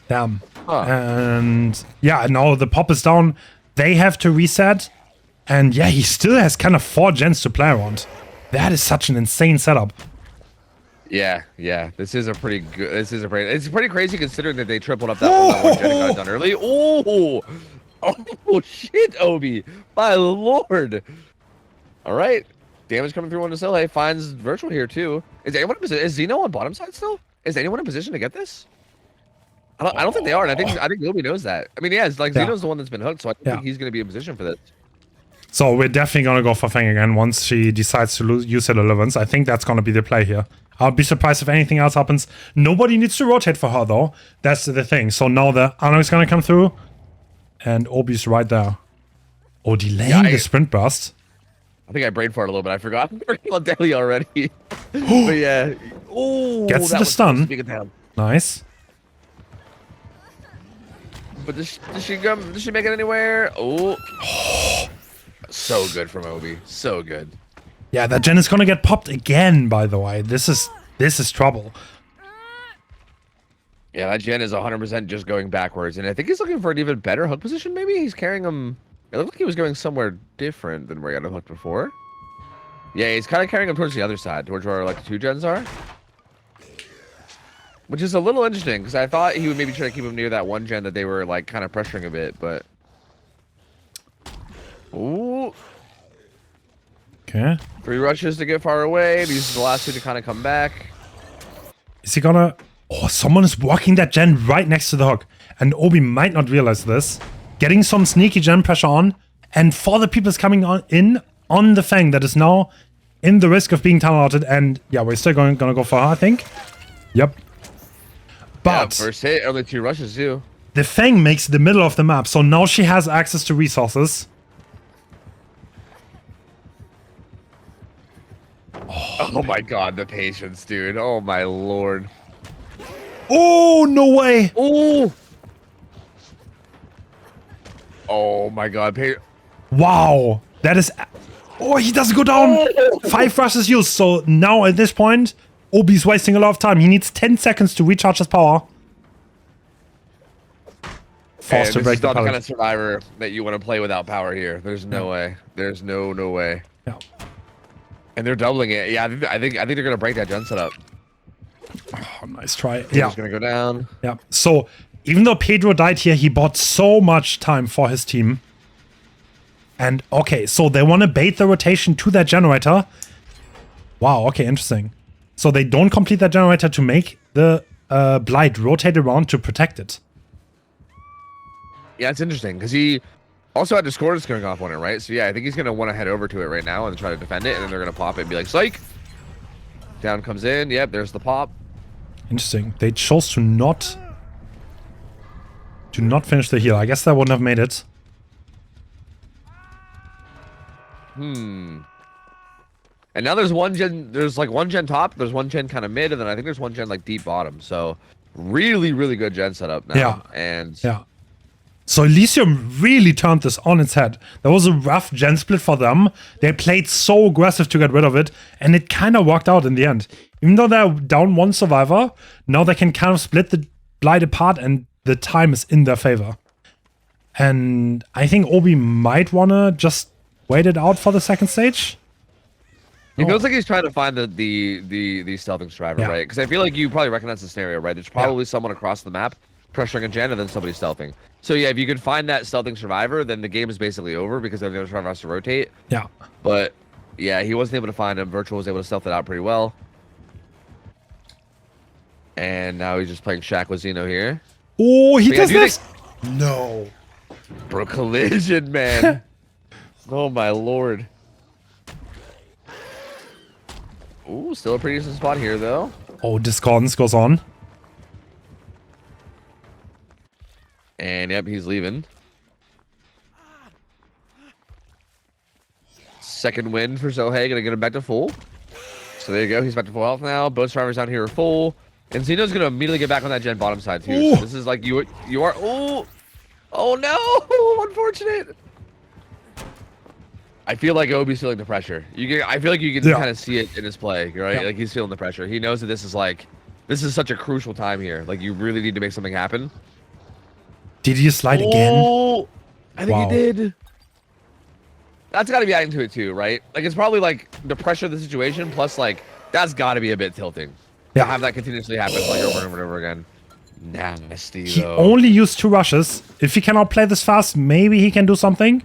A: Damn. Huh. And yeah, now the Pop is down. They have to reset, and yeah, he still has kind of 4 gens to play around. That is such an insane setup.
B: Yeah. This is a pretty good. It's pretty crazy considering that they tripled up that one gen and got it done early. Oh shit, Obi! My lord! All right, damage coming through on the Silhay. Finds virtual here too. Is Xeno on bottom side still? Is anyone in position to get this? I don't think they are, and I think Obi knows that. I mean, yeah, it's like Xeno's the one that's been hooked, so I think he's gonna be in position for this.
A: So we're definitely going to go for Fang again once she decides to use her Deliverance. I think that's going to be the play here. I'll be surprised if anything else happens. Nobody needs to rotate for her, though. That's the thing. So now the Anno is going to come through. And Obi's right there. Oh, delaying the sprint burst.
B: I think I brain farted a little bit. I forgot. I'm working on Deli already. But yeah. Oh,
A: gets the stun. Nice.
B: But does she make it anywhere? Oh. So good from Obi. So good.
A: Yeah, that gen is gonna get popped again, by the way. This is trouble.
B: Yeah, that gen is 100% just going backwards. And I think he's looking for an even better hook position, maybe? He's carrying him It looked like he was going somewhere different than where he got hooked before. Yeah, he's kind of carrying him towards the other side, towards where like the 2 gens are. Which is a little interesting, because I thought he would maybe try to keep him near that 1 gen that they were like kind of pressuring a bit, but... Ooh.
A: Okay.
B: 3 rushes to get far away. These are the last 2 to kind of come back.
A: Is he gonna... Oh, someone is walking that gen right next to the hook. And Obi might not realize this. Getting some sneaky gen pressure on. And for the people coming on the Fang that is now in the risk of being time-outed. And yeah, we're still gonna go for her, I think. Yep. But
B: yeah, first hit, only 2 rushes too.
A: the Fang makes the middle of the map. So now she has access to resources.
B: Oh my god, the patience, dude. Oh my lord.
A: Oh, no way.
B: Oh. Oh my god.
A: Wow. That is... Oh, he doesn't go down. 5 rushes used. So now at this point, Obi's wasting a lot of time. He needs 10 seconds to recharge his power. Forced to break
B: the
A: the
B: kind
A: pallet.
B: of survivor that you want to play without power here. There's no way. There's no way.
A: Yeah.
B: And they're doubling it. Yeah, I think they're gonna break that gen setup.
A: Oh, nice try.
B: He's
A: Yeah.
B: just gonna go down.
A: Yeah. So even though Pedro died here, he bought so much time for his team. And okay, so they want to bait the rotation to that generator. Wow, okay, interesting. So they don't complete that generator to make the Blight rotate around to protect it.
B: Yeah, it's interesting because he also had discordance going off on it, right? So yeah, I think he's gonna want to head over to it right now and try to defend it, and then they're gonna pop it and be like, "Psych!" Down comes in. Yep, there's the pop.
A: Interesting. They chose to not finish the heal. I guess that wouldn't have made it.
B: And now there's 1 gen. There's like 1 gen top. There's 1 gen kind of mid, and then I think there's 1 gen like deep bottom. So really, really good gen setup now.
A: Yeah.
B: And
A: Yeah. So Elysium really turned this on its head. There was a rough gen split for them. They played so aggressive to get rid of it, and it kind of worked out in the end. Even though they're down 1 survivor, now they can kind of split the Blight apart, and the time is in their favor. And I think Obi might want to just wait it out for the second stage.
B: It feels like he's trying to find the stealthing survivor,
A: Yeah.
B: right? Because I feel like you probably recognize the scenario, right? There's probably someone across the map pressuring a gen, and then somebody stealthing. So yeah, if you could find that stealthing survivor, then the game is basically over because then the other survivor has to rotate.
A: Yeah.
B: But yeah, he wasn't able to find him. Virtual was able to stealth it out pretty well. And now he's just playing Shack with Xeno here.
A: Oh, he
B: But yeah,
A: does
B: do you
A: this. No.
B: Bro, collision, man. Oh my lord. Ooh, still a pretty decent spot here though.
A: Oh, discordance goes on.
B: And yep, he's leaving. Second win for Zohei, gonna get him back to full. So there you go, he's back to full health now. Both survivors down here are full. And Xeno's gonna immediately get back on that gen bottom side too.
A: Ooh.
B: So this is like you are oh no, unfortunate. I feel like Obi's feeling the pressure. I feel like you can kind of see it in his play, right?
A: Yeah.
B: Like he's feeling the pressure. He knows that this is such a crucial time here. Like you really need to make something happen.
A: Did you slide again?
B: Oh, I think
A: Wow.
B: he did. That's got to be adding to it too, right? Like it's probably like the pressure of the situation plus like that's got to be a bit tilting.
A: Yeah.
B: To have that continuously happen like over and over and over again. Nasty
A: He
B: though.
A: only used 2 rushes. If he cannot play this fast, maybe he can do something.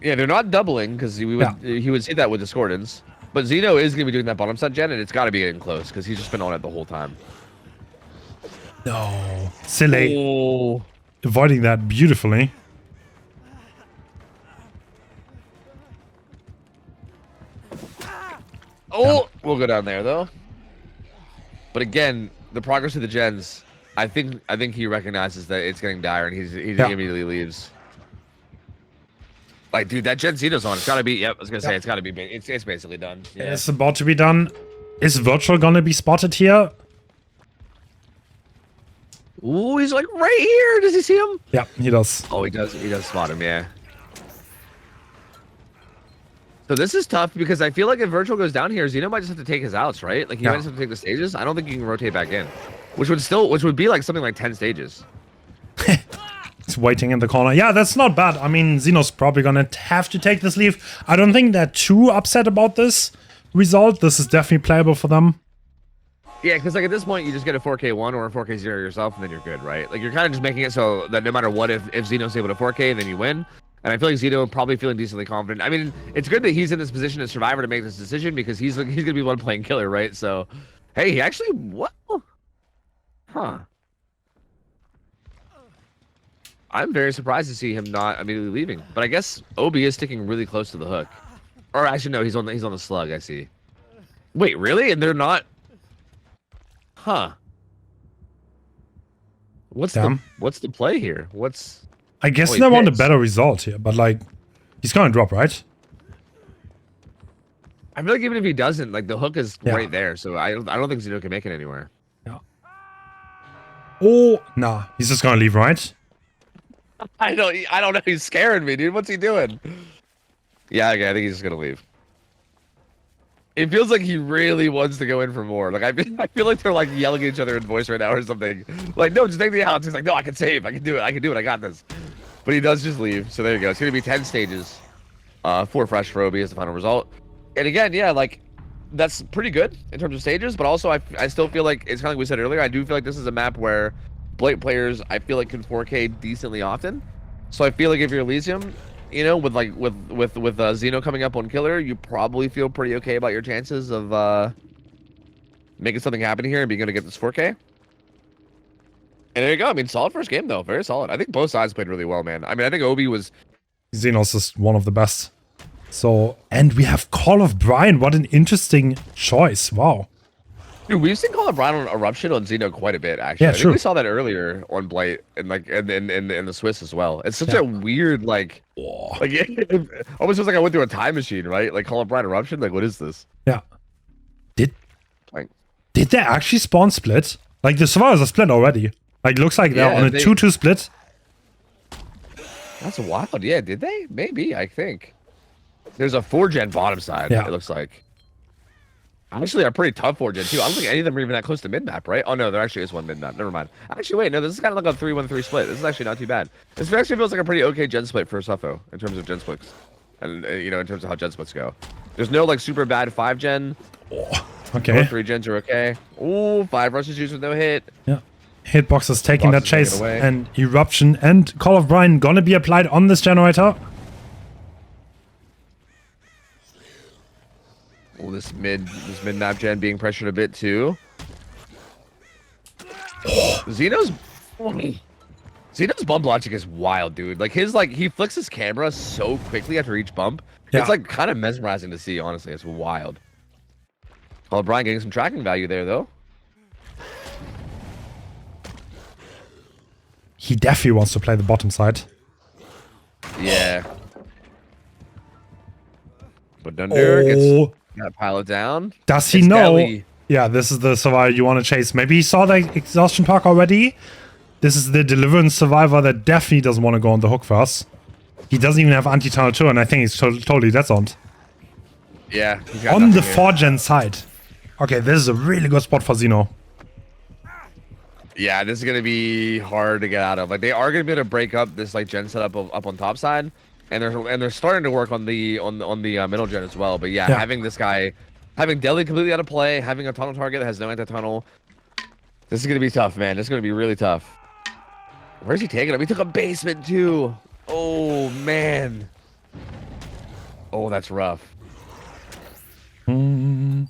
B: Yeah, they're not doubling because he would see that with discordance. But Xeno is gonna be doing that bottom side gen, and it's got to be getting close because he's just been on it the whole time.
A: No. Silly.
B: Oh.
A: Avoiding that beautifully.
B: Oh, we'll go down there though. But again, the progress of the gens, I think he recognizes that it's getting dire, and he immediately leaves. Like, dude, that gen Xeno's on. It's gotta be. Yep, I was gonna say it's gotta be. It's basically done. Yeah.
A: It's about to be done. Is Virtual gonna be spotted here?
B: Ooh, he's like right here. Does he see him?
A: Yeah, he does.
B: Oh, he does. He does spot him. Yeah. So this is tough because I feel like if Virtual goes down here, Xeno might just have to take his outs, right? Like he might just have to take the stages. I don't think he can rotate back in, which would be like something like 10 stages.
A: He's just waiting in the corner. Yeah, that's not bad. I mean, Xeno's probably gonna have to take this leave. I don't think they're too upset about this result. This is definitely playable for them.
B: Yeah, because like at this point, you just get a 4K1 or a 4K0 yourself, and then you're good, right? Like you're kind of just making it so that no matter what, if Xeno's able to 4K, then you win. And I feel like Xeno probably feeling decently confident. I mean, it's good that he's in this position as Survivor to make this decision because he's gonna be one playing killer, right? So, hey, he actually what? Huh. I'm very surprised to see him not immediately leaving. But I guess Obi is sticking really close to the hook. Or actually, no, he's on the slug. I see. Wait, really? And they're not. Huh. What's the play here? What's?
A: I guess
B: he
A: they want a
B: picks.
A: better result here, but like, he's gonna drop, right?
B: I feel like even if he doesn't, like the hook is
A: Yeah.
B: right there, so I don't think Xeno can make it anywhere.
A: Yeah. Oh, nah, he's just gonna leave, right?
B: I don't know. He's scaring me, dude. What's he doing? Yeah, okay, I think he's just gonna leave. It feels like he really wants to go in for more. Like I feel like they're like yelling at each other in voice right now or something. Like, no, just take me out. He's like, no, I can save. I can do it. I can do it. I got this. But he does just leave. So there you go. It's gonna be 10 stages. 4 fresh for Obi as the final result. And again, yeah, like that's pretty good in terms of stages. But also, I still feel like it's kind of like we said earlier. I do feel like this is a map where Blight players I feel like can 4K decently often. So I feel like if you're Elysium, you know, with Xeno coming up on killer, you probably feel pretty okay about your chances of making something happen here and being able to get this 4K. And there you go. I mean, solid first game though, very solid. I think both sides played really well, man. I mean, I think Obi was.
A: Xenos is one of the best. So, and we have Call of Brian. What an interesting choice. Wow.
B: Dude, we've seen Call of Brian on Eruption on Xeno quite a bit, actually.
A: Yeah,
B: I think
A: true.
B: we saw that earlier on Blight and like in the Swiss as well. It's such a weird like it almost feels like I went through a time machine, right? Like Call of Brian Eruption. Like, what is this?
A: Yeah. Did
B: Like,
A: they actually spawn split? Like the survivors are split already. Like looks like they're
B: Yeah,
A: on a
B: they-
A: 2-2 split.
B: that's wild. Yeah, did they? Maybe, I think. There's a 4-gen bottom side,
A: Yeah.
B: it looks like. Actually, a pretty tough 4-gen, too. I don't think any of them are even that close to mid-map, right? Oh, no, there actually is one mid-map. Never mind. Actually, wait, no, this is kind of like a 3-1-3 split. This is actually not too bad. This actually feels like a pretty okay gen split for Suffo in terms of gen splits. And, you know, in terms of how gen splits go. There's no, like, super bad 5-gen.
A: Okay.
B: Both 3 gens are okay. Ooh, 5 rushes used with no hit.
A: Yeah. Hitbox is taking
B: Hitbox
A: that
B: is taking it
A: chase,
B: away.
A: and Eruption and Call of Brian gonna be applied on this generator.
B: Oh, this mid-map gen being pressured a bit, too. Xeno's bump logic is wild, dude. Like he flicks his camera so quickly after each bump.
A: Yeah.
B: It's like kind of mesmerizing to see, honestly. It's wild. Oh, Brian getting some tracking value there though.
A: He definitely wants to play the bottom side.
B: Yeah. But Dunder gets
A: Oh,
B: that pile it down.
A: does he
B: It's
A: know?
B: Deli.
A: Yeah, this is the survivor you want to chase. Maybe he saw the exhaustion park already. This is the deliverance survivor that definitely doesn't want to go on the hook first. He doesn't even have anti-tunnel 2, and I think he's totally dead zoned.
B: Yeah. he's got
A: On the
B: nothing here.
A: 4-gen side. Okay, this is a really good spot for Xeno.
B: Yeah, this is gonna be hard to get out of. Like they are gonna be able to break up this like gen setup up on top side, and they're starting to work on the middle gen as well. But yeah,
A: Yeah.
B: having this guy, having Deli completely out of play, having a tunnel target that has no anti-tunnel, this is gonna be tough, man. This is gonna be really tough. Where's he taking him? He took a basement too. Oh man. Oh, that's rough.
A: Mm,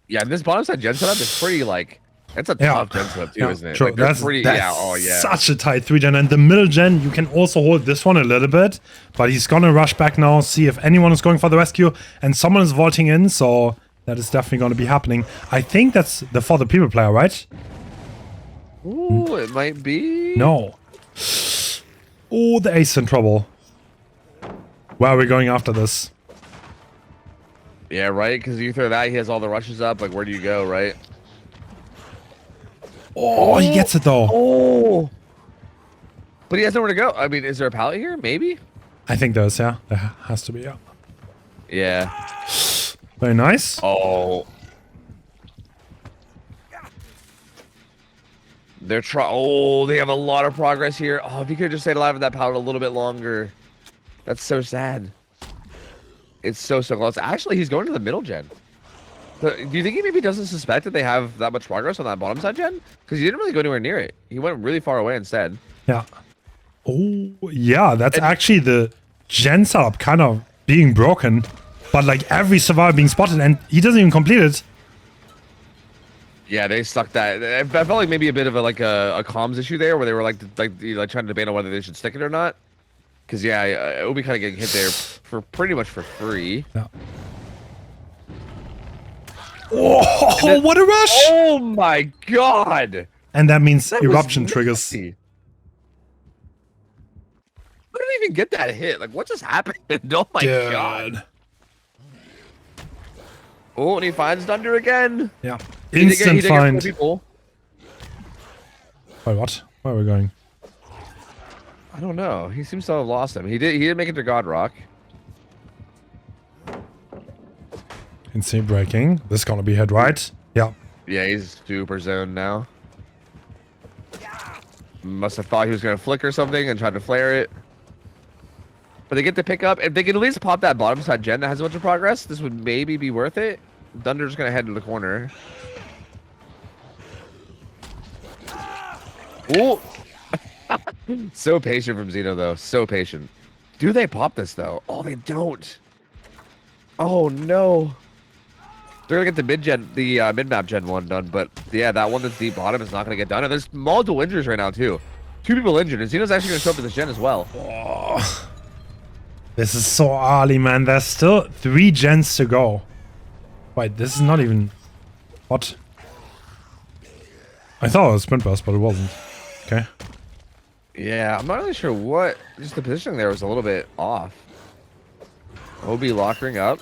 B: Yeah, this bottom side gen setup is pretty like. It's a
A: Yeah.
B: tough gen setup too,
A: yeah,
B: isn't it?
A: true.
B: Like, they're
A: That's
B: pretty.
A: that's
B: Yeah. Oh yeah.
A: such a tight 3-gen. And the middle gen, you can also hold this one a little bit. But he's gonna rush back now, see if anyone is going for the rescue. And someone is vaulting in, so that is definitely gonna be happening. I think that's the For the People player, right?
B: Ooh, it might be.
A: No. Oh, the ace in trouble. Where are we going after this?
B: Yeah, right. Because you throw that, he has all the rushes up. Like, where do you go, right?
A: Oh, he gets it though.
B: Oh. But he has nowhere to go. I mean, is there a pallet here? Maybe.
A: I think there's, yeah. There has to be, yeah.
B: Yeah.
A: Very nice.
B: Oh. They're Oh, they have a lot of progress here. Oh, if he could just stayed alive with that power a little bit longer. That's so sad. It's so close. Actually, he's going to the middle gen. Do you think he maybe doesn't suspect that they have that much progress on that bottom side gen? Because he didn't really go anywhere near it. He went really far away instead.
A: Yeah. Oh, yeah, that's actually the gen setup kind of being broken. But like every survivor being spotted and he doesn't even complete it.
B: Yeah, they stuck that. I felt like maybe a bit of a comms issue there, where they were like trying to debate on whether they should stick it or not. Because yeah, Obi kind of getting hit there for pretty much for free.
A: Yeah. Oh, what a rush!
B: Oh my god!
A: And that means
B: That
A: eruption
B: was
A: triggers.
B: nasty. I didn't even get that hit. Like, what just happened? Oh my god! Oh, and he finds Thunder again.
A: Yeah.
B: He did
A: Instant
B: get
A: find.
B: people.
A: Wait, what? Where are we going?
B: I don't know. He seems to have lost him. He did make it to God Rock.
A: Insane breaking. This is gonna be hit, right? Yeah.
B: Yeah, he's super zoned now. Must have thought he was gonna flicker something and tried to flare it. But they get to pick up. If they can at least pop that bottom side gen that has a bunch of progress, this would maybe be worth it. Thunder's gonna head to the corner. Ooh. So patient from Xeno though. So patient. Do they pop this though? Oh, they don't. Oh no. They're gonna get the mid-map gen one done, but yeah, that one that's deep bottom is not gonna get done. And there's multiple injuries right now too. 2 people injured, and Xeno's actually gonna show up to this gen as well.
A: Oh, this is so early, man. There's still 3 gens to go. Wait, this is not even... What? I thought it was sprint burst, but it wasn't. Okay.
B: Yeah, I'm not really sure what. Just the positioning there was a little bit off. Obi lockering up.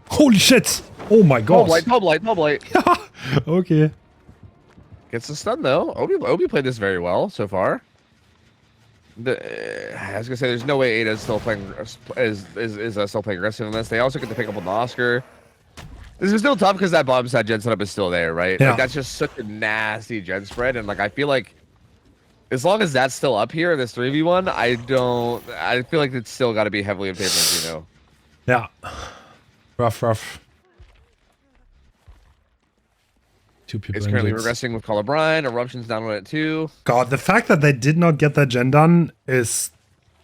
A: Holy shit! Oh my god.
B: Top light.
A: Okay.
B: Gets the stun though. Obi played this very well so far. I was gonna say there's no way Ada's still playing still playing aggressive in this. They also get to pick up on the Oscar. This is still tough because that bottom side gen setup is still there, right?
A: Yeah.
B: Like, that's just such a nasty gen spread, and like I feel like as long as that's still up here in this 3v1, I feel like it's still got to be heavily in favor of Xeno.
A: Yeah. Rough. 2 people
B: It's currently
A: injured.
B: regressing with Call of Brian. Eruption's down 1 at 2.
A: God, the fact that they did not get that gen done is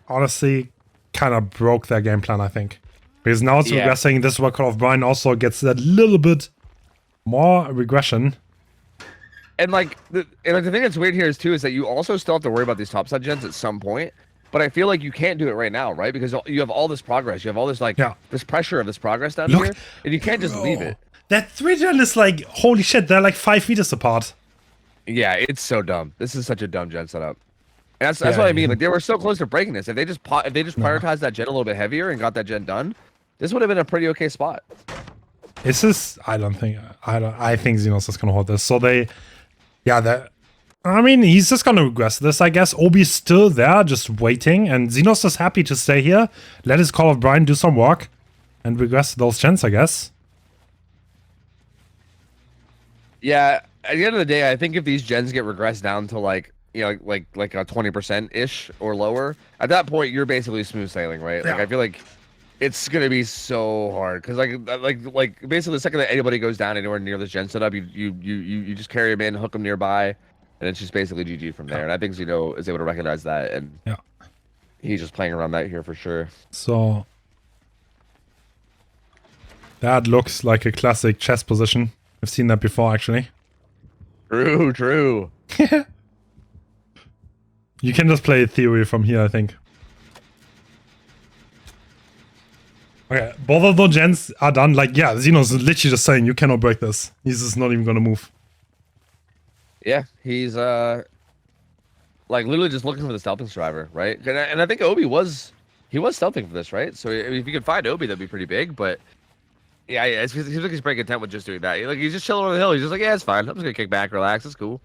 A: honestly kind of broke their game plan, I think. Because now it's regressing. This is where Call of Brian also gets that little bit more regression.
B: And like the thing that's weird here is too is that you also still have to worry about these topside gens at some point. But I feel like you can't do it right now, right? Because you have all this progress. You have all this this pressure of this progress down here, and you can't just leave it.
A: That 3 gen is like, holy shit, they're like 5 meters apart.
B: Yeah, it's so dumb. This is such a dumb gen setup. And that's what I mean. Like they were so close to breaking this. If they just prioritized that gen a little bit heavier and got that gen done, this would have been a pretty okay spot.
A: Is this? I think Xenos is gonna hold this. So I mean, he's just gonna regress this, I guess. Obi's still there, just waiting, and Xenos is happy to stay here, let his Call of Brian do some work, and regress those gens, I guess.
B: Yeah, at the end of the day, I think if these gens get regressed down to like a 20% ish or lower, at that point you're basically smooth sailing, right? Like I feel like it's gonna be so hard because like basically the second that anybody goes down anywhere near this gen setup, you just carry him in, hook him nearby, and it's just basically GG from there. And I think Xeno is able to recognize that, and he's just playing around that here for sure.
A: So that looks like a classic chess position. I've seen that before, actually.
B: True.
A: You can just play theory from here, I think. Okay, both of those gens are done. Like, yeah, Xenos is literally just saying, you cannot break this. He's just not even gonna move.
B: Yeah, he's like literally just looking for the stealthing survivor, right? And I think Obi was stealthing for this, right? So if you could find Obi, that'd be pretty big. But yeah, it seems like he's pretty content with just doing that. Like he's just chilling over the hill. He's just like, yeah, it's fine. I'm just gonna kick back, relax. It's cool,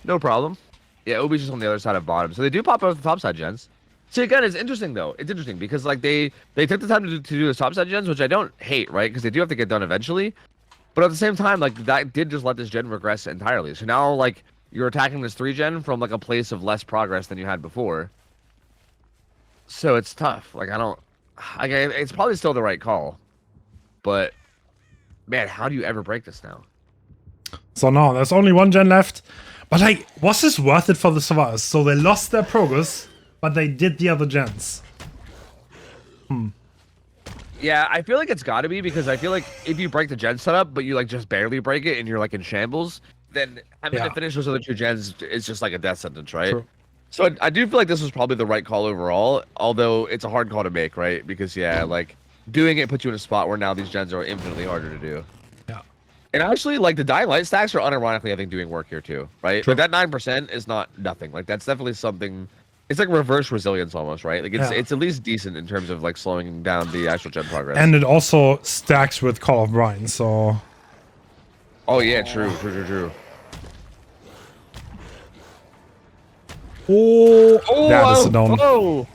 B: no problem. Yeah, Obi's just on the other side of bottom. So they do pop out the top side gens. See, again, it's interesting though. It's interesting because like they took the time to do the top side gens, which I don't hate, right? Because they do have to get done eventually. But at the same time, like that did just let this gen regress entirely. So now like you're attacking this 3-gen from like a place of less progress than you had before. So it's tough. Like it's probably still the right call, but man, how do you ever break this now?
A: So now there's only 1 gen left. But like, was this worth it for the survivors? So they lost their progress, but they did the other gens.
B: Yeah, I feel like it's got to be, because I feel like if you break the gen setup, but you like just barely break it and you're like in shambles, then having to finish those other 2 gens is just like a death sentence, right?
A: True.
B: So I do feel like this was probably the right call overall, although it's a hard call to make, right? Because yeah, like doing it puts you in a spot where now these gens are infinitely harder to do.
A: Yeah.
B: And actually, like the Dying Light stacks are unironically, I think, doing work here too, right?
A: True.
B: Like that 9% is not nothing. Like that's definitely something. It's like reverse resilience almost, right? Like it's at least decent in terms of like slowing down the actual gen progress.
A: And it also stacks with Call of Brine, so...
B: Oh yeah, true.
A: Oh, that is a down.
B: Oh.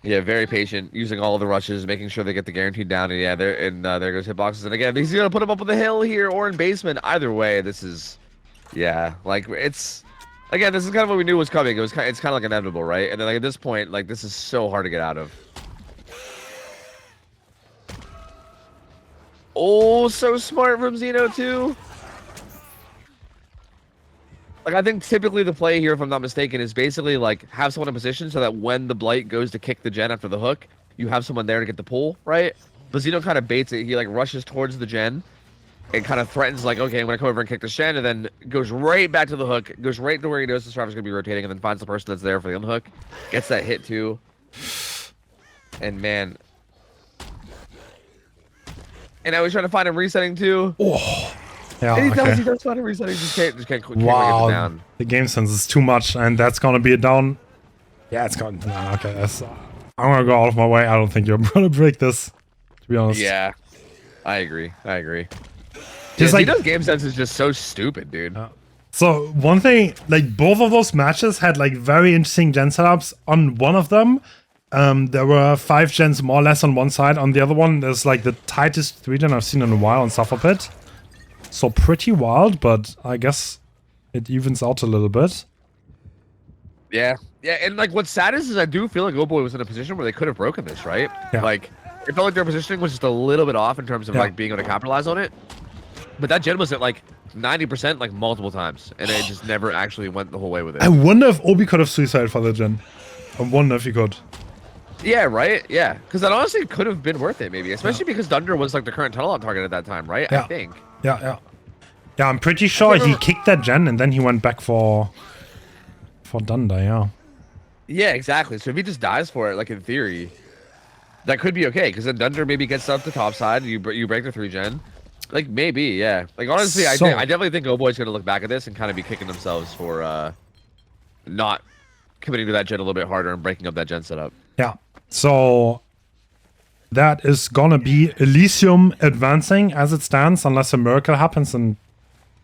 B: Yeah, very patient, using all the rushes, making sure they get the guaranteed down, and yeah, there goes hitboxes. And again, he's gonna put him up on the hill here or in basement. Either way, this is, yeah, like it's, again, this is kind of what we knew was coming. It's kind of like inevitable, right? And then like at this point, like this is so hard to get out of. Oh, so smart from Xeno too. Like, I think typically the play here, if I'm not mistaken, is basically, like, have someone in position so that when the Blight goes to kick the gen after the hook, you have someone there to get the pull, right? But Xeno kind of baits it. He, like, rushes towards the gen and kind of threatens, like, okay, I'm going to come over and kick this gen, and then goes right back to the hook, goes right to where he knows the survivor's going to be rotating, and then finds the person that's there for the unhook, gets that hit, too. And, man... And now he's trying to find him resetting, too.
A: Oh. Yeah,
B: and he does find him resetting, just can't quite get
A: wow,
B: it down.
A: The game sense is too much, and that's gonna be a down. Yeah, it's gonna... Nah, okay, that's... I'm gonna go out of my way. I don't think you're gonna break this, to be honest.
B: Yeah, I agree.
A: Just like,
B: Xeno's game sense is just so stupid, dude.
A: So one thing, like both of those matches had like very interesting gen setups. On one of them, there were 5 gens more or less on one side. On the other one, there's like the tightest 3-gen I've seen in a while on Suffer Pit. So pretty wild, but I guess it evens out a little bit.
B: Yeah, and like what's sad is I do feel like Oboy was in a position where they could have broken this, right?
A: Yeah.
B: Like it felt like their positioning was just a little bit off in terms of like being able to capitalize on it. But that gen was at like 90% like multiple times, and it just never actually went the whole way with it.
A: I wonder if Obi could have suicided for the gen. I wonder if he could.
B: Yeah, right? Yeah, because that honestly could have been worth it, maybe. Especially because Dunder was like the current tunnel on target at that time, right?
A: Yeah.
B: I think.
A: Yeah, I'm pretty sure he kicked that gen and then he went back for Dunder, yeah.
B: Yeah, exactly. So if he just dies for it, like in theory, that could be okay. Because then Dunder maybe gets up the top side, you break the 3-gen. Like maybe, yeah. Like honestly, I definitely think Oboy's gonna look back at this and kind of be kicking themselves for not committing to that gen a little bit harder and breaking up that gen setup.
A: Yeah. So that is gonna be Elysium advancing as it stands, unless a miracle happens. And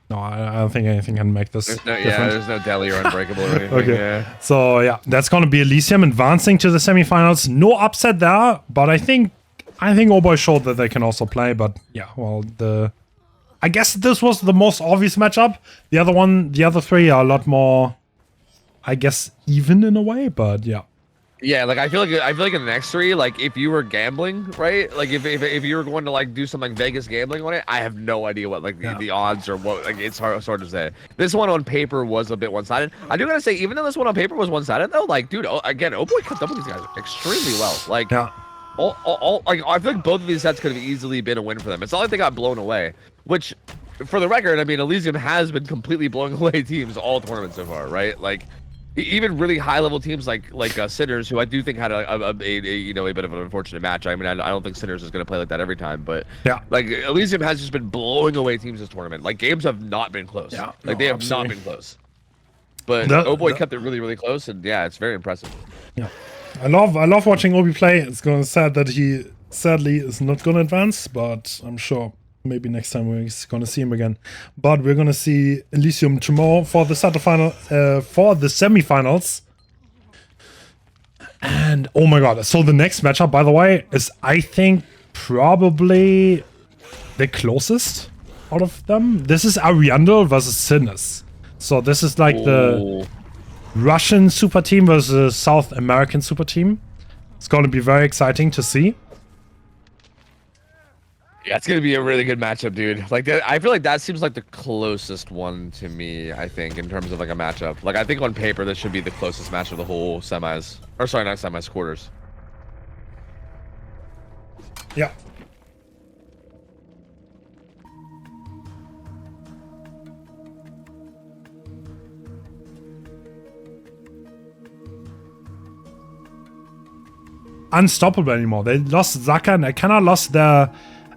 A: no, I don't think anything can make this different.
B: There's no Deli or Unbreakable or anything.
A: Okay.
B: Yeah.
A: So yeah, that's gonna be Elysium advancing to the semifinals. No upset there, but I think Oboy showed that they can also play. But yeah, well, I guess this was the most obvious matchup. The other 3 are a lot more, I guess, even in a way. But yeah.
B: Yeah, like I feel like in the next 3, like if you were gambling, right? Like if you were going to like do some like Vegas gambling on it, I have no idea what like the odds or what, like it's hard to say. This one on paper was a bit one-sided. I do gotta say, even though this one on paper was one-sided though, like dude, again, Oboy kept up with these guys extremely well. Like all like I feel like both of these sets could have easily been a win for them. It's not like they got blown away, which for the record, I mean, Elysium has been completely blowing away teams all tournament so far, right? Like even really high level teams like Sinners, who I do think had a bit of an unfortunate match. I mean, I don't think Sinners is going to play like that every time, but
A: yeah,
B: like Elysium has just been blowing away tems this tournament. Like games have not been close. Yeah, like they have not been close. But Oboy kept it really, really close, and yeah, it's very impressive.
A: Yeah, I love watching Obi play. It's going to sad that he sadly is not going to advance, but I'm sure maybe next time we're going to see him again. But we're going to see Elysium tomorrow for the semifinals. And oh my god, so the next matchup, by the way, is I think probably the closest out of them. This is Ariandel versus Sinus. So this is like the Russian super team versus South American super team. It's going to be very exciting to see.
B: Yeah, it's gonna be a really good matchup, dude. Like that, I feel like that seems like the closest one to me. I think in terms of like a matchup. Like I think on paper this should be the closest match of the whole semis. Or sorry, not semis, quarters.
A: Yeah. Unstoppable anymore. They lost Zaka and they kind of lost their,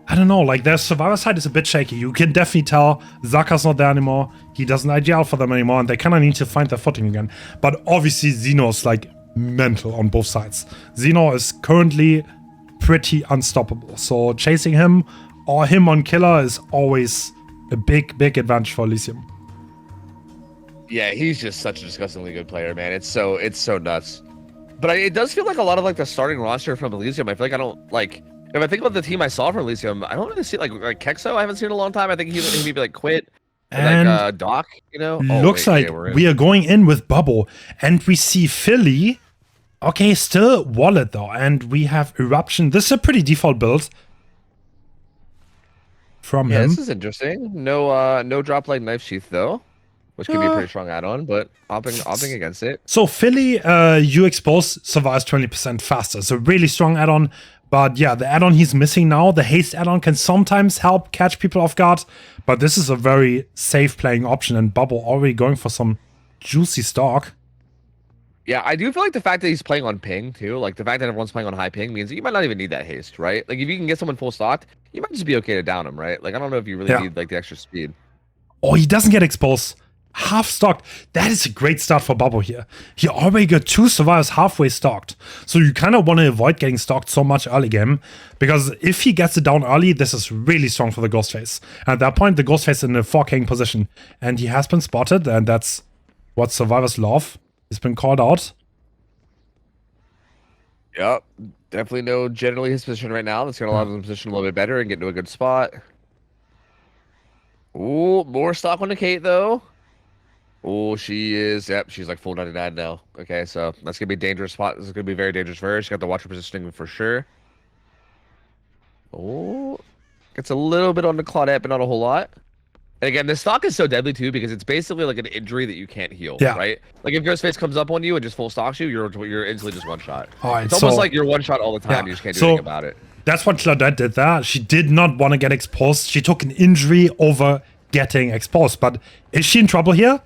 A: I don't know, like their survivor side is a bit shaky. You can definitely tell Zaka's not there anymore. He doesn't IGL for them anymore and they kind of need to find their footing again. But obviously Xeno's like mental on both sides. Xeno is currently pretty unstoppable. So chasing him or him on killer is always a big advantage for Elysium.
B: Yeah, he's just such a disgustingly good player, man. It's so nuts. But it does feel like a lot of like the starting roster from Elysium. I feel like I don't like if I think about the team I saw from Elysium, I don't really see like Kexo. I haven't seen in a long time. I think he maybe like quit. And like Doc, you know.
A: Looks like we are going in with Bubble, and we see Philly. Okay, still Wallet though, and we have Eruption. This is a pretty default build from him.
B: This is interesting. No drop like knife sheath though. Which could be a pretty strong add-on, but opting against it.
A: So Philly, you expose survives 20% faster. It's a really strong add-on. But yeah, the add-on he's missing now, the haste add-on can sometimes help catch people off guard. But this is a very safe playing option, and Bubble already going for some juicy stock.
B: Yeah, I do feel like the fact that he's playing on ping too, like the fact that everyone's playing on high ping means that you might not even need that haste, right? Like if you can get someone full stocked, you might just be okay to down him, right? Like I don't know if you really need like the extra speed.
A: Oh, he doesn't get exposed. Half stocked. That is a great start for Bubble here. He already got 2 survivors halfway stocked. So you kind of want to avoid getting stocked so much early game. Because if he gets it down early, this is really strong for the Ghostface. And at that point, the Ghostface is in a 4King position. And he has been spotted, and that's what survivors love. He's been called out.
B: Yep. Definitely know generally his position right now. That's going to allow him to position a little bit better and get into a good spot. Ooh, more stock on the Kate, though. Oh, she is. Yep, she's like full 99 now. Okay, so that's gonna be a dangerous spot. This is gonna be very dangerous for her. She got the watcher positioning for sure. Oh, gets a little bit on the Claudette, but not a whole lot. And again, this stock is so deadly too because it's basically like an injury that you can't heal.
A: Yeah.
B: Right. Like if Ghostface comes up on you and just full stocks you, you're instantly just one shot.
A: All right,
B: it's almost like you're one shot all the time. You just can't do anything about it.
A: That's what Claudette did there. She did not want to get exposed. She took an injury over getting exposed. But is she in trouble here?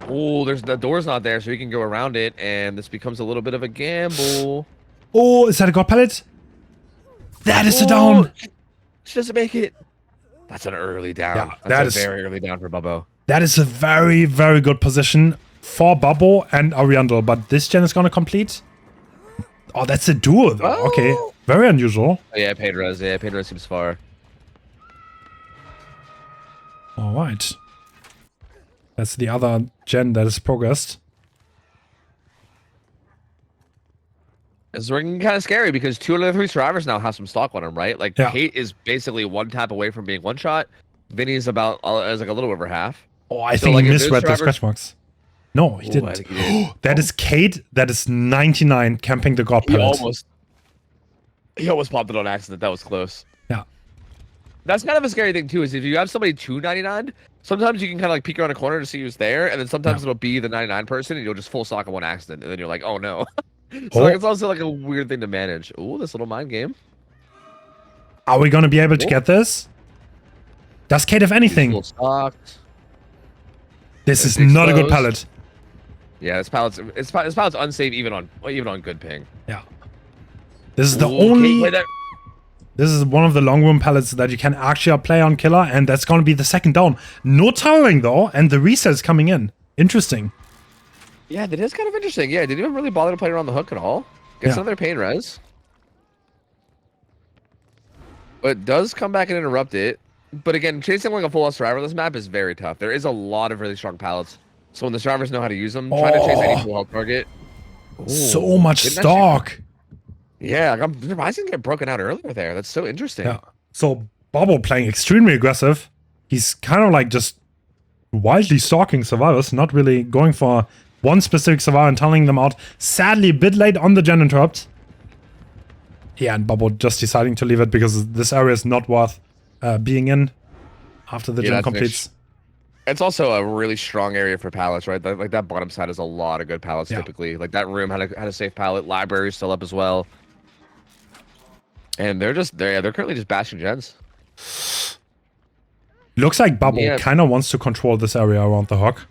B: Oh, the door's not there, so you can go around it, and this becomes a little bit of a gamble.
A: Oh, is that a god pallet? That is a down.
B: She doesn't make it. That's an early down.
A: Yeah,
B: That's a very early down for Bubbo.
A: That is a very, very good position for Bubbo and Ariandel, but this gen is going to complete. Oh, that's a duo, though.
B: Oh.
A: Okay, very unusual.
B: Oh, yeah, paid res. Yeah, paid res seems far.
A: All right. That's the other gen that is progressed.
B: It's looking kind of scary because 2 of the 3 survivors now have some stock on him, right? Like Kate is basically 1 tap away from being 1 shot. Vinny's about is like a little over half.
A: Oh, I think he misread the scratch marks. No, he didn't.
B: He did.
A: That is Kate. That is 99 camping the god pallet.
B: He almost popped it on accident. That was close.
A: Yeah.
B: That's kind of a scary thing too. Is if you have somebody 299. Sometimes you can kind of like peek around a corner to see who's there, and then sometimes it'll be the 99 person, and you'll just full stock on 1 accident, and then you're like, oh no. So like, it's also like a weird thing to manage. Ooh, this little mind game.
A: Are we going to be able to get this? Does Kate have anything? This is not a good pallet.
B: Yeah, this pallet's unsafe even on good ping.
A: Yeah. This is the only. This is one of the long room pallets that you can actually play on killer, and that's going to be the second down. No towering though, and the reset is coming in. Interesting.
B: Yeah, that is kind of interesting. Yeah, didn't even really bother to play around the hook at all. Gets another pain res. But does come back and interrupt it. But again, chasing like a full survivor on this map is very tough. There is a lot of really strong pallets. So when the survivors know how to use them, trying to chase any full health target.
A: Ooh, so much stock.
B: Yeah, like I'm surprised he didn't get broken out earlier there. That's so interesting.
A: Yeah. So Bobo playing extremely aggressive. He's kind of like just wildly stalking survivors, not really going for one specific survivor and tunneling them out. Sadly, a bit late on the gen interrupt. Yeah, and Bobo just deciding to leave it because this area is not worth being in after the gen completes.
B: It's also a really strong area for pallets, right? Like that bottom side has a lot of good pallets typically. Like that room had a safe pallet. Library's still up as well. And they're currently just bashing gens.
A: Looks like Bobo kind of wants to control this area around the hook.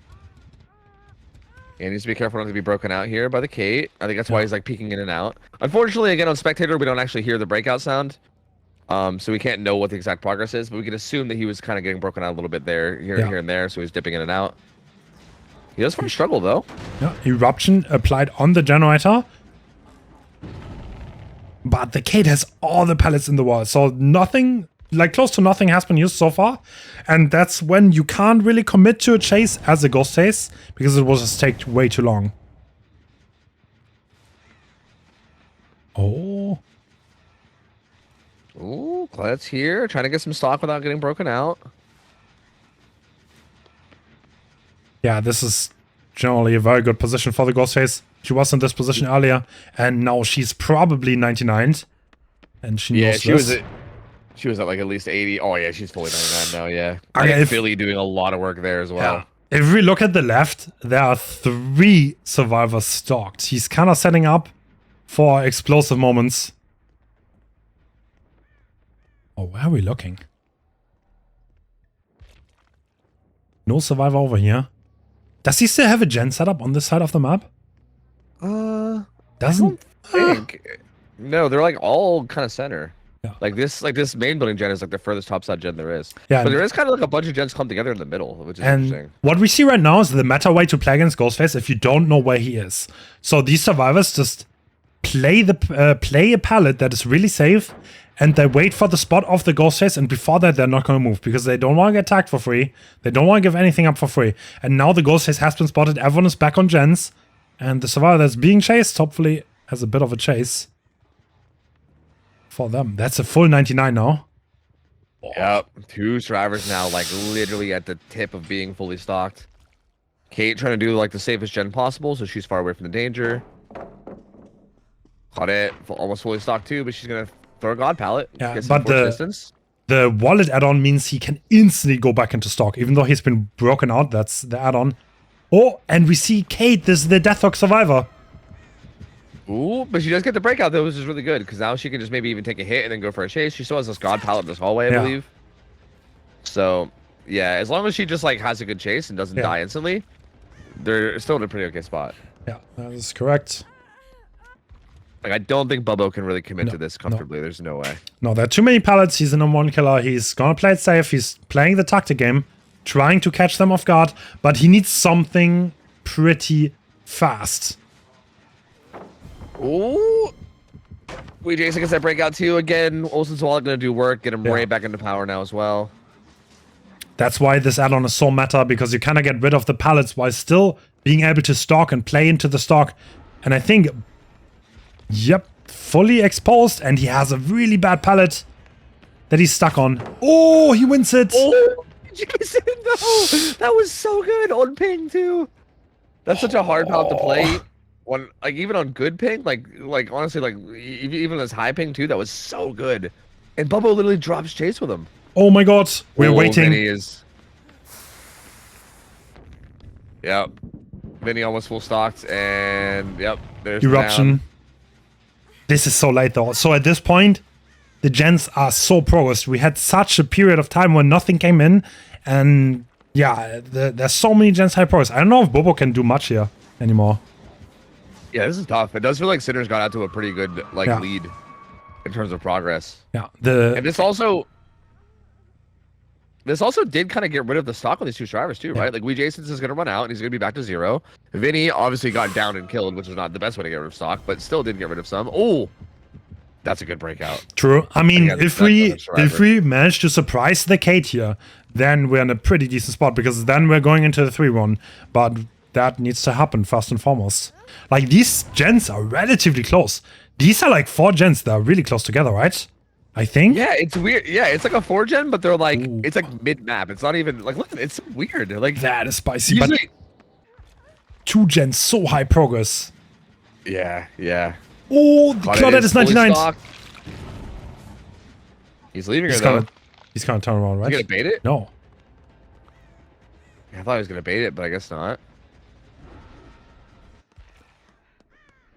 B: Yeah, he needs to be careful not to be broken out here by the Kate. I think that's why he's like peeking in and out. Unfortunately, again on Spectator, we don't actually hear the breakout sound. So we can't know what the exact progress is, but we can assume that he was kind of getting broken out a little bit there, here and there, so he's dipping in and out. He does find struggle though.
A: Yeah, eruption applied on the generator. But the Kate has all the pellets in the world, so nothing, like close to nothing has been used so far. And that's when you can't really commit to a chase as a Ghostface, because it will just take way too long. Oh.
B: Ooh, Klet's here, trying to get some stock without getting broken out.
A: Yeah, this is generally a very good position for the Ghostface. She was in this position earlier, and now she's probably 99th. And she knows this.
B: She was at like at least 80. Oh yeah, she's fully 99 now, yeah.
A: Okay,
B: Philly doing a lot of work there as well.
A: Yeah. If we look at the left, there are 3 survivors stalked. He's kind of setting up for explosive moments. Oh, where are we looking? No survivor over here. Does he still have a gen setup on this side of the map? Doesn't
B: think. No, they're like all kind of center.
A: Yeah.
B: Like this main building gen is like the furthest topside gen there is.
A: Yeah,
B: but there is kind of like a bunch of gens come together in the middle, which is interesting.
A: What we see right now is the meta way to play against Ghostface if you don't know where he is. So these survivors just play a pallet that is really safe, and they wait for the spot of the Ghostface, and before that they're not going to move because they don't want to get attacked for free. They don't want to give anything up for free. And now the Ghostface has been spotted. Everyone is back on gens, and the survivor that's being chased hopefully has a bit of a chase for them. That's a full 99 now.
B: Yep, 2 survivors now, like literally at the tip of being fully stocked. Kate trying to do like the safest gen possible, so she's far away from the danger. Caught it, almost fully stocked too, but she's gonna throw a god pallet.
A: Yeah, but the wallet add-on means he can instantly go back into stock, even though he's been broken out. That's the add-on. Oh, and we see Kate, this is the Deathhawk survivor.
B: Ooh, but she does get the breakout though, which is really good, because now she can just maybe even take a hit and then go for a chase. She still has this god pallet in this hallway, I believe. So, yeah, as long as she just like has a good chase and doesn't die instantly, they're still in a pretty okay spot.
A: Yeah, that is correct.
B: Like, I don't think Bubbo can really commit to this comfortably. There's no way.
A: No, there are too many pallets. He's a #1 killer. He's gonna play it safe. He's playing the tactic game, trying to catch them off guard, but he needs something pretty fast.
B: Ooh. Jason gets that breakout too again. Olsen's wallet gonna do work, get him right back into power now as well.
A: That's why this add-on is so meta, because you kind of get rid of the pallets while still being able to stalk and play into the stock. And I think, yep, fully exposed, and he has a really bad pallet that he's stuck on. Oh, he wins it.
B: Oh, Jason, no, that was so good on ping too. That's such a hard pallet to play. When, like, even on good ping, like honestly, like even as high ping too, that was so good. And Bubbo literally drops chase with him.
A: Oh my god, we're waiting.
B: Vinny is. Yep, Vinny almost full stocked, and yep, there's
A: eruption. This is so late though. So at this point, the gens are so progressed. We had such a period of time when nothing came in, and yeah, there's so many gens high progress. I don't know if Bobo can do much here anymore.
B: Yeah, this is tough. It does feel like Sinner's got out to a pretty good lead in terms of progress.
A: Yeah,
B: and this also did kind of get rid of the stock on these 2 survivors too, right? Like Jason's is gonna run out and he's gonna be back to 0. Vinny obviously got down and killed, which was not the best way to get rid of stock, but still did get rid of some. Oh, that's a good breakout.
A: True. I mean, if we manage to surprise the Kate here, then we're in a pretty decent spot, because then we're going into the 3-1. But that needs to happen first and foremost. Like, these gens are relatively close. These are like 4 gens that are really close together, right? I think.
B: Yeah, it's weird. Yeah, it's like a 4-gen, but they're like,
A: Ooh.
B: it's like mid-map. It's not even, like, look, it's so weird. Like,
A: That is spicy. But
B: usually,
A: 2 gens, so high progress.
B: yeah, yeah.
A: Oh, the Claudette is
B: fully
A: 99.
B: stocked. He's leaving her,
A: He's
B: though.
A: gonna turn around,
B: Is
A: right?
B: he gonna bait it?
A: No.
B: I thought he was gonna bait it, but I guess not.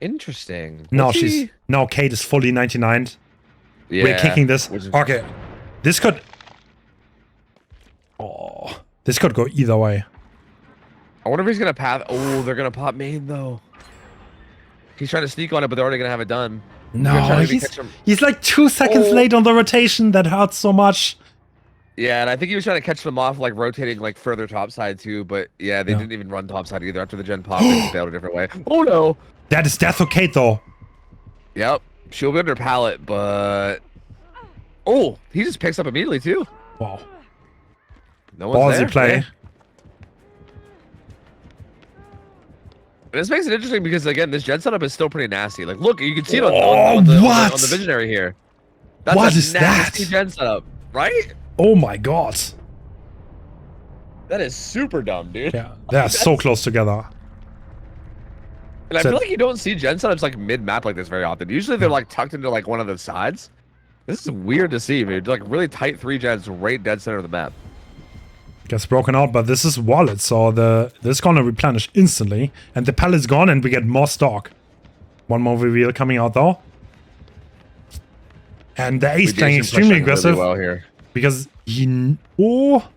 B: Interesting.
A: No,
B: What's
A: she's
B: he-
A: no. Kate is fully 99.
B: Yeah,
A: We're kicking this.
B: which is-
A: Okay, this could. Oh, this could go either way.
B: I wonder if he's gonna path. Oh, they're gonna pop main though. He's trying to sneak on it, but they're already gonna have it done. They're
A: No,
B: trying to maybe
A: he's
B: catch him.
A: like 2 seconds
B: Oh.
A: late on the rotation. That hurts so much.
B: Yeah, and I think he was trying to catch them off, like rotating like further topside too. But yeah, they
A: Yeah.
B: didn't even run topside either. After the gen pop, they just bailed a different way. Oh no.
A: That is death for Kate, though.
B: Yep. She'll be under pallet, but oh, he just picks up immediately too.
A: Wow,
B: No one's there.
A: ballsy play.
B: Yeah. This makes it interesting because again, this gen setup is still pretty nasty. Like, look, you can see it on,
A: Oh,
B: on the
A: what?
B: on the visionary here. That's
A: What
B: a
A: is
B: nasty
A: that?
B: gen setup, right?
A: Oh my god.
B: That is super dumb, dude.
A: Yeah, they are so close together.
B: And I
A: So-
B: feel like you don't see gen setups like mid-map like this very often. Usually they're like tucked into like one of the sides. This is weird to see, dude. Like really tight 3 gens right dead center of the map.
A: Gets broken out, but this is wallet, so this is gonna replenish instantly, and the pallet's gone, and we get more stock. One more reveal coming out though, and the ace
B: We
A: playing
B: did some
A: extremely
B: pushing really
A: aggressive
B: well here.
A: because he oh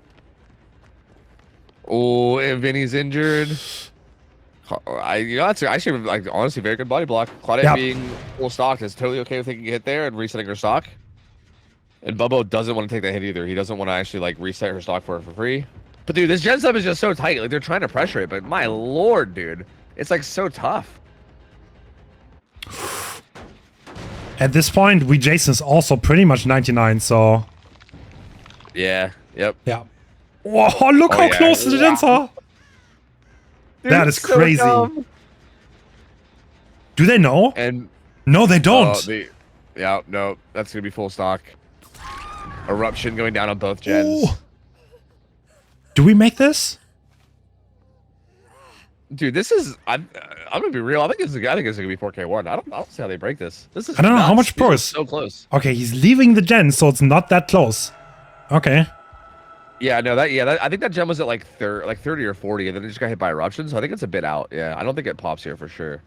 B: Oh, and Vinny's injured. That's actually like honestly very good body block. Claudette
A: Yep.
B: being full stocked is totally okay with taking a hit there and resetting her stock. And Bubbo doesn't want to take that hit either. He doesn't want to actually like reset her stock for free. But dude, this gen sub is just so tight. Like they're trying to pressure it, but my lord, dude, it's like so tough.
A: at this point we Jason's also pretty much 99, so
B: Yeah. Yep.
A: yeah. Whoa, look
B: Oh,
A: how
B: yeah.
A: close the gens are.
B: Dude,
A: That is
B: so
A: crazy.
B: dumb.
A: Do they know?
B: And
A: No, they don't.
B: yeah, no, that's gonna be full stock. Eruption going down on both gens.
A: Ooh. Do we make this?
B: Dude, this is I'm gonna be real. I think it's gonna be 4K1. I don't see how they break this. This is
A: I don't know how
B: nuts.
A: much
B: These are
A: progress.
B: so close.
A: Okay, he's leaving the gen, so it's not that close. Okay.
B: Yeah, no, I think that gem was at like 30 or 40, and then it just got hit by eruption. So I think it's a bit out. Yeah, I don't think it pops here for sure.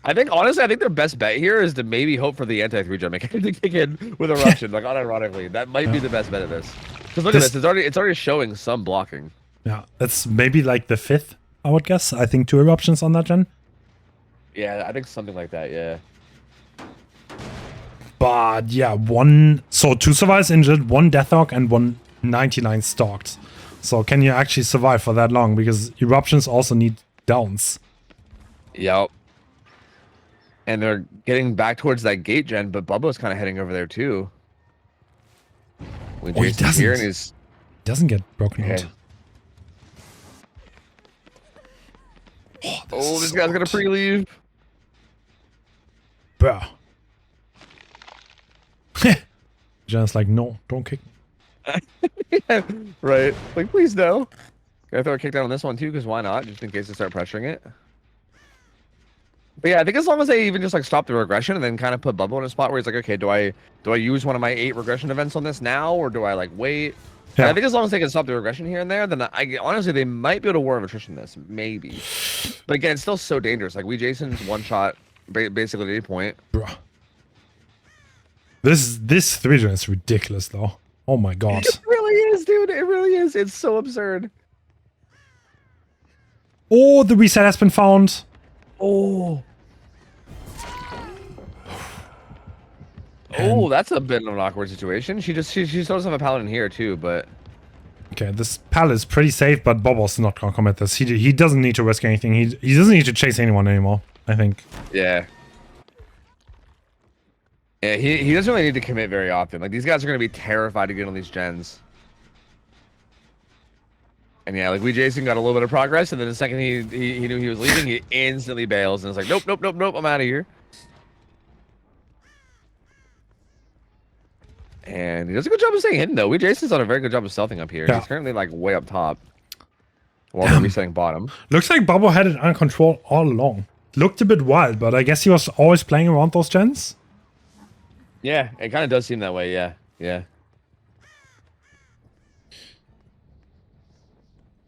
B: I think honestly, I think their best bet here is to maybe hope for the anti 3 gem mechanic to kick in with eruption. Like unironically, that might be the best bet of this. Because look at
A: This-
B: this, it's already showing some blocking.
A: Yeah, that's maybe like the 5th, I would guess. I think 2 eruptions on that gen.
B: Yeah, I think something like that. Yeah.
A: But yeah, 2 survives injured, 1 Deathhawk, and 1 99 stalked. So can you actually survive for that long? Because eruptions also need downs.
B: Yep. And they're getting back towards that gate gen, but Bubba's kind of heading over there too. When
A: Oh, he
B: Jason's here
A: doesn't.
B: and he's
A: Doesn't get broken
B: okay.
A: out.
B: Oh,
A: is
B: this
A: so
B: guy's gonna
A: good.
B: pre-leave.
A: Bruh. Jen's like, no, don't kick me.
B: Yeah, right. Like, please no. Gotta throw a kick down on this one too, because why not? Just in case they start pressuring it. But yeah, I think as long as they even just like stop the regression and then kind of put Bubba in a spot where he's like, okay, do I use one of my 8 regression events on this now, or do I like wait? And I think as long as they can stop the regression here and there, then honestly they might be able to war of attrition this, maybe. But again, it's still so dangerous. Like Jason's one shot basically at any point.
A: Bruh. This 3-gen is ridiculous though. Oh my god.
B: It really is, dude. It really is. It's so absurd.
A: Oh, the reset has been found.
B: Oh. Oh, that's a bit of an awkward situation. She still doesn't have a paladin here too, but
A: Okay, this pal is pretty safe, but Bobo's not gonna commit this. He doesn't need to risk anything. He doesn't need to chase anyone anymore, I think.
B: yeah. Yeah, he doesn't really need to commit very often. Like these guys are gonna be terrified to get on these gens. And yeah, like Jason got a little bit of progress, and then the second he knew he was leaving, he instantly bails and it's like, nope, I'm out of here. And he does a good job of staying hidden, though. Jason's done a very good job of stealthing up here.
A: Yeah.
B: He's currently, like, way up top. While they're resetting bottom.
A: Looks like Bubble had it under control all along. Looked a bit wild, but I guess he was always playing around those gens.
B: Yeah, it kind of does seem that way, yeah. Yeah.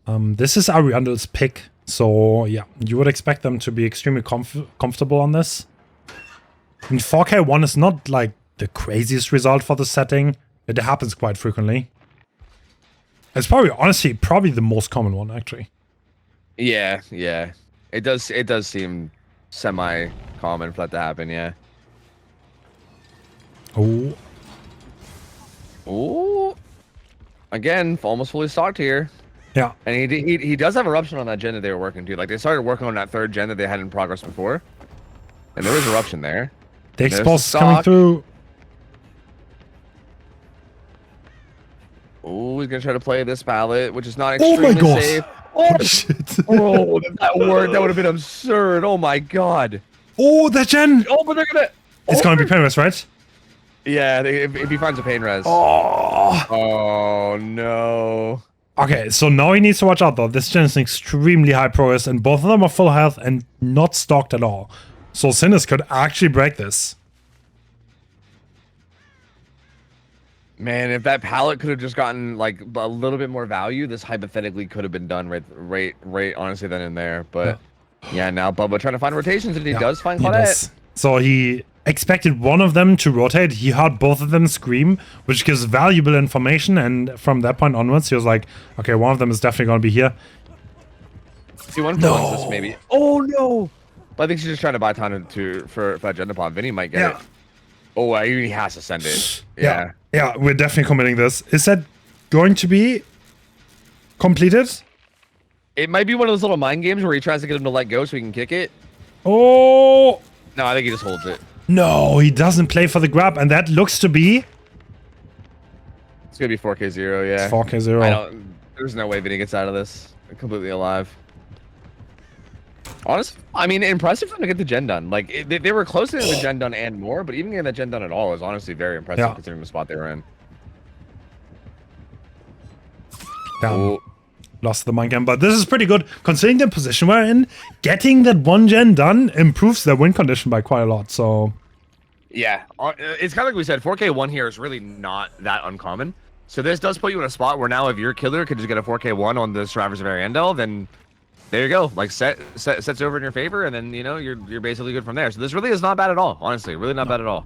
A: This is Ariandel's pick, so yeah, you would expect them to be extremely comfortable on this. And 4K1 is not like the craziest result for the setting. It happens quite frequently. It's probably, honestly, the most common one, actually.
B: Yeah, yeah. It does seem semi-common for that to happen, yeah.
A: Oh.
B: Ooh. Again, almost fully stocked here.
A: Yeah.
B: And he does have eruption on that gen that they were working to. Like, they started working on that third gen that they had in progress before. And there was eruption there.
A: The
B: There's
A: expulse
B: the
A: coming
B: stock.
A: through.
B: Ooh, he's gonna try to play this pallet, which is not
A: Oh my
B: extremely
A: gosh.
B: safe.
A: Oh, shit.
B: Oh, that would have been absurd. Oh my god.
A: Oh, that gen!
B: Oh, but they're gonna.
A: It's gonna be painless, right?
B: Yeah, if he finds a pain res.
A: Oh.
B: Oh no.
A: Okay, so now he needs to watch out though. This gen is extremely high progress and both of them are full health and not stocked at all. So Sinners could actually break this.
B: Man, if that pallet could have just gotten like a little bit more value, this hypothetically could have been done right honestly then and there. But yeah, now Bubba trying to find rotations and he does find
A: He
B: Claudette.
A: does. So he expected one of them to rotate. He heard both of them scream, which gives valuable information. And from that point onwards, he was like, okay, one of them is definitely going to be here.
B: See, one for once this maybe. Oh no! But I think she's just trying to buy time for agenda pod. Vinny might get it. Oh, he has to send it. Yeah.
A: Yeah, we're definitely committing this. Is that going to be completed?
B: It might be one of those little mind games where he tries to get him to let go so he can kick it.
A: Oh!
B: No, I think he just holds it.
A: No, he doesn't play for the grab, and that looks to be...
B: It's gonna be 4K0, yeah.
A: It's 4K0.
B: There's no way Vinny gets out of this completely alive. Honestly, I mean, impressive for them to get the gen done. Like, they were close to getting the gen done and more, but even getting the gen done at all is honestly very impressive considering the spot they were in.
A: Down.
B: Oh.
A: Lost the mind game, but this is pretty good considering the position we're in. Getting that one gen done improves their win condition by quite a lot. So
B: yeah, it's kind of like we said, 4K1 here is really not that uncommon. So this does put you in a spot where now if your killer could just get a 4K1 on the Survivors of Ariandel, then there you go. Like sets over in your favor, and then you're basically good from there. So this really is not bad at all. Honestly, really not bad at all.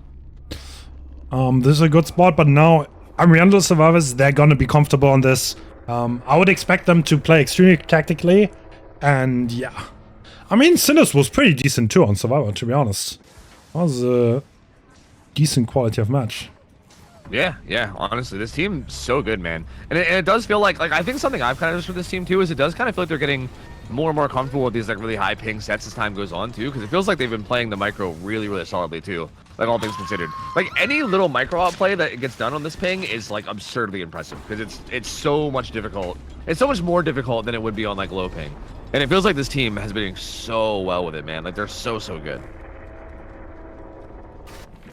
A: This is a good spot, but now Ariandel Survivors, they're gonna be comfortable on this. I would expect them to play extremely tactically, and yeah. I mean, Sinners was pretty decent too on Survivor, to be honest. That was a decent quality of match.
B: Yeah, honestly, this team's so good, man. And it does feel like I think something I've kind of noticed with this team too is it does kind of feel like they're getting more and more comfortable with these like really high ping sets as time goes on too, because it feels like they've been playing the micro really solidly too, like all things considered. Like any little micro outplay that gets done on this ping is like absurdly impressive because it's so much difficult. It's so much more difficult than it would be on like low ping, and it feels like this team has been doing so well with it, man. Like they're so good.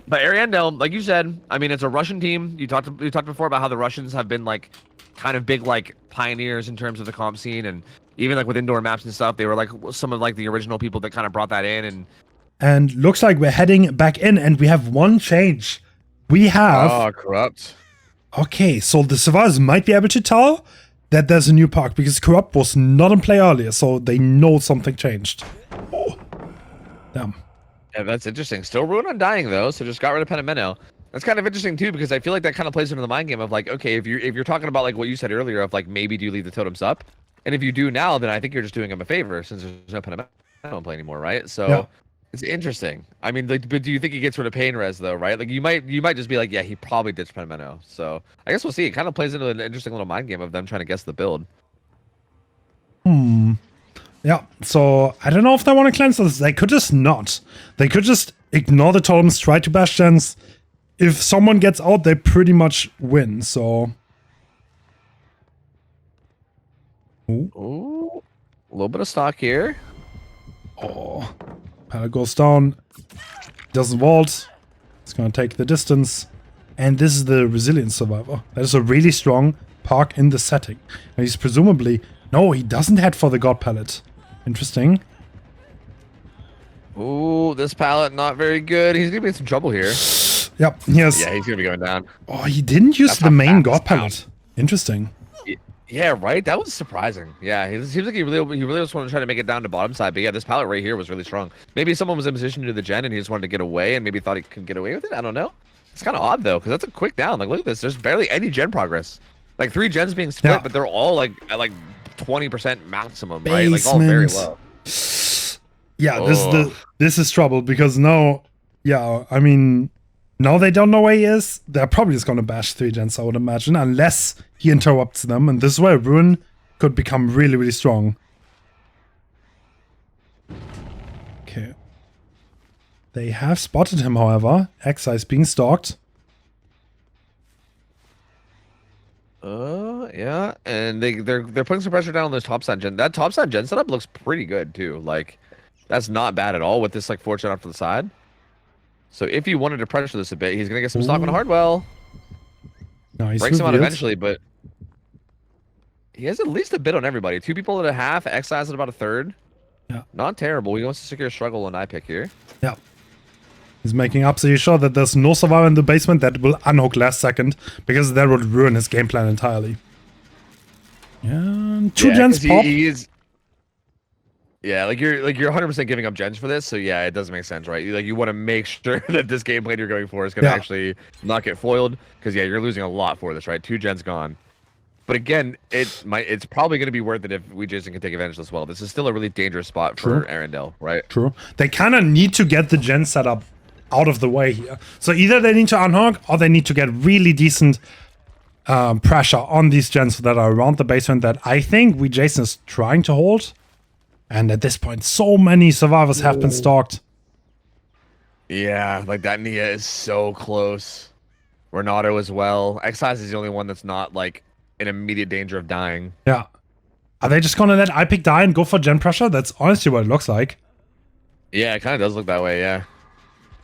B: But Ariandel, like you said, I mean, it's a Russian team. You talked before about how the Russians have been like kind of big like pioneers in terms of the comp scene, and even like with indoor maps and stuff, they were like some of like the original people that kind of brought that in. And
A: looks like we're heading back in, and we have one change. We have
B: Corrupt.
A: Okay, so the survivors might be able to tell that there's a new park because Corrupt was not in play earlier, so they know something changed. Oh, damn.
B: Yeah, that's interesting. Still Ruin Undying though, so just got rid of Penameno. That's kind of interesting too, because I feel like that kind of plays into the mind game of like, okay, if you're talking about like what you said earlier of like maybe do you leave the totems up, and if you do now, then I think you're just doing him a favor since there's no Penameno play anymore, right? So it's interesting. I mean, like, but do you think he gets rid of pain res though, right? Like you might just be like, yeah, he probably ditched Penameno. So I guess we'll see. It kind of plays into an interesting little mind game of them trying to guess the build.
A: Yeah, so I don't know if they want to cleanse this. They could just not. They could just ignore the totems, try to bash gens. If someone gets out, they pretty much win, so...
B: Ooh, a little bit of stock here.
A: Oh, Pala goes down. Doesn't vault. It's gonna take the distance. And this is the Resilient Survivor. That is a really strong park in the setting. And he's presumably... No, he doesn't head for the God Pallet. Interesting.
B: Ooh, this pallet not very good. He's gonna be in some trouble here.
A: Yep, yes.
B: Yeah, he's gonna be going down.
A: Oh, he didn't use
B: That's
A: the
B: not
A: main
B: bad.
A: God Pallet. Interesting.
B: Yeah, right. That was surprising. Yeah, it seems like he really just wanted to try to make it down to bottom side. But yeah, this pallet right here was really strong. Maybe someone was in position to do the gen and he just wanted to get away and maybe thought he could get away with it. I don't know. It's kind of odd though, because that's a quick down. Like, look at this. There's barely any gen progress. Like 3 gens being split,
A: Yeah.
B: but they're all like at like 20% maximum, right? Like all very low.
A: Yeah,
B: Ugh.
A: this is trouble because now, yeah, I mean, now they don't know where he is. They're probably just gonna bash 3 gens, I would imagine, unless he interrupts them. And this is where Ruin could become really, really strong. Okay. They have spotted him, however. Exa is being stalked.
B: Yeah, and they're putting some pressure down on this top side gen. That top side gen setup looks pretty good too. Like, that's not bad at all with this like fortune off to the side. So if you wanted to pressure this a bit, he's gonna get some stock on Hardwell.
A: No, he's
B: Breaks him out
A: revealed.
B: eventually, but he has at least a bit on everybody. 2 people at a half, Excise at about a third.
A: Yeah.
B: Not terrible. He wants to secure struggle on pick here.
A: Yeah. He's making absolutely sure that there's no survivor in the basement that will unhook last second, because that would ruin his game plan entirely. Yeah, 2 gens
B: 'cause
A: pop.
B: he is. Yeah, like you're 100% giving up gens for this, so yeah, it does make sense, right? You want to make sure that this game plan you're going for is going to
A: Yeah.
B: actually not get foiled, because yeah, you're losing a lot for this, right? 2 gens gone. But again, it's probably going to be worth it if Jason can take advantage as well. This is still a really dangerous spot for
A: True.
B: Arendelle, right?
A: True. They kind of need to get the gen setup out of the way here. So either they need to unhook or they need to get really decent pressure on these gens that are around the basement that I think Jason is trying to hold. And at this point, so many survivors have been stalked.
B: Yeah, like that Nia is so close. Renato as well. Excise is the only one that's not like in immediate danger of dying.
A: Yeah. Are they just gonna let iPick die and go for gen pressure? That's honestly what it looks like.
B: Yeah, it kind of does look that way, yeah.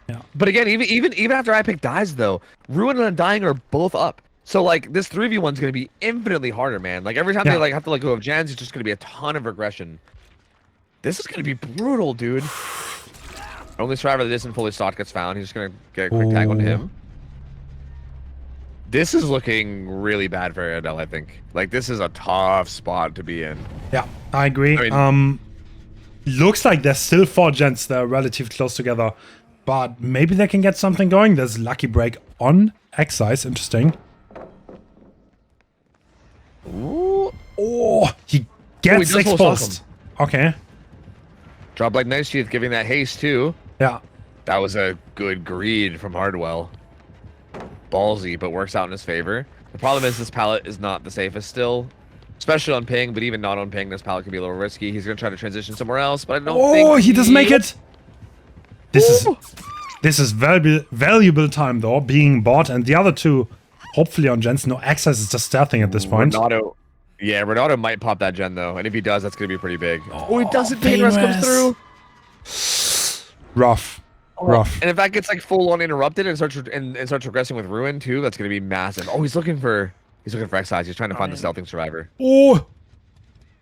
A: Yeah.
B: But again, even after iPick dies though, Ruin and Undying are both up. So like this 3v1's gonna be infinitely harder, man. Like every time
A: Yeah.
B: they like have to let go of gens, it's just gonna be a ton of regression. This is gonna be brutal, dude. Only survivor that isn't fully stocked gets found. He's just gonna get a quick tag on
A: Ooh.
B: him. This is looking really bad for Arendelle, I think. Like this is a tough spot to be in.
A: Yeah, I agree.
B: I
A: Looks like there's still 4 gens that are relatively close together, but maybe they can get something going. There's Lucky Break on Excise. Interesting.
B: Ooh.
A: Oh, he gets
B: does full
A: exposed.
B: stock
A: Okay.
B: Drop like Nice Teeth giving that haste too.
A: Yeah.
B: That was a good greed from Hardwell. Ballsy, but works out in his favor. The problem is this pallet is not the safest still, especially on ping, but even not on ping, this pallet can be a little risky. He's going to try to transition somewhere else, but I don't think
A: Oh, he doesn't make it. This is valuable time though, being bought, and the other 2 hopefully on gens. No, Excise is just stealthing at this point.
B: Renato might pop that gen though, and if he does, that's going to be pretty big. Oh, he doesn't. Pain Rest comes through.
A: Rough. Rough.
B: And if that gets like full on interrupted and starts progressing with Ruin too, that's gonna be massive. Oh, he's looking for Excise. He's trying to find the stealthing survivor.
A: Oh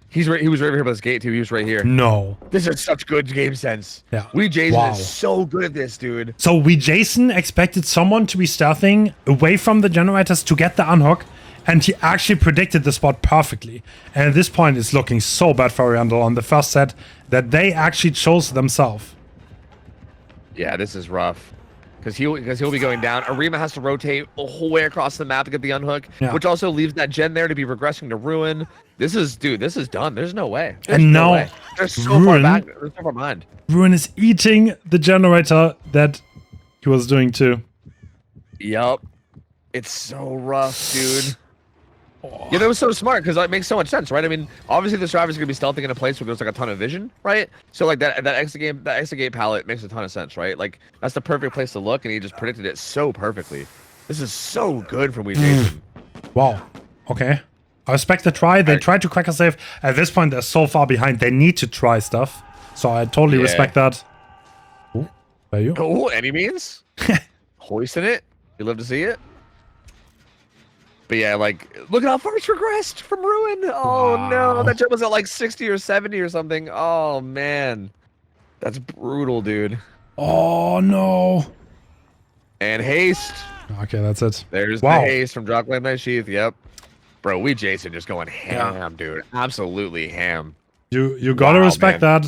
B: He was right here by this gate too. He was right here.
A: no.
B: This is such good game sense.
A: Yeah.
B: Jason
A: Wow.
B: is so good at this, dude.
A: So Jason expected someone to be stealthing away from the generators to get the unhook, and he actually predicted the spot perfectly. And at this point, it's looking so bad for Arendelle on the first set that they actually chose themselves.
B: Yeah, this is rough. Because he'll be going down. Arima has to rotate the whole way across the map to get the unhook,
A: Yeah.
B: which also leaves that gen there to be regressing to Ruin. This is done. There's no way. There's
A: And
B: no
A: now
B: way. They're so far
A: Ruin-
B: back. They're so far behind.
A: Ruin is eating the generator that he was doing too.
B: Yup. It's so rough, dude. Yeah, that was so smart because it makes so much sense, right? I mean, obviously the survivors are gonna be stealthing in a place where there's like a ton of vision, right? So like that exit palette makes a ton of sense, right? Like that's the perfect place to look, and he just predicted it so perfectly. This is so good from Jason.
A: Wow. Okay. I respect the try. They tried to crack a save. At this point, they're so far behind. They need to try stuff. So I totally
B: Yeah.
A: respect that. Oh, there you.
B: Oh, any means? Hoisting it. You love to see it. But yeah, like, look at how far it's regressed from Ruin. Oh
A: Wow.
B: no, that jump was at like 60 or 70 or something. Oh man, that's brutal, dude.
A: Oh no.
B: And haste.
A: Okay, that's it.
B: There's
A: Wow.
B: the haste from Dropclap Night Sheath. Yep. Bro, we Jason just going ham, dude. Absolutely ham.
A: You gotta
B: Wow,
A: respect that.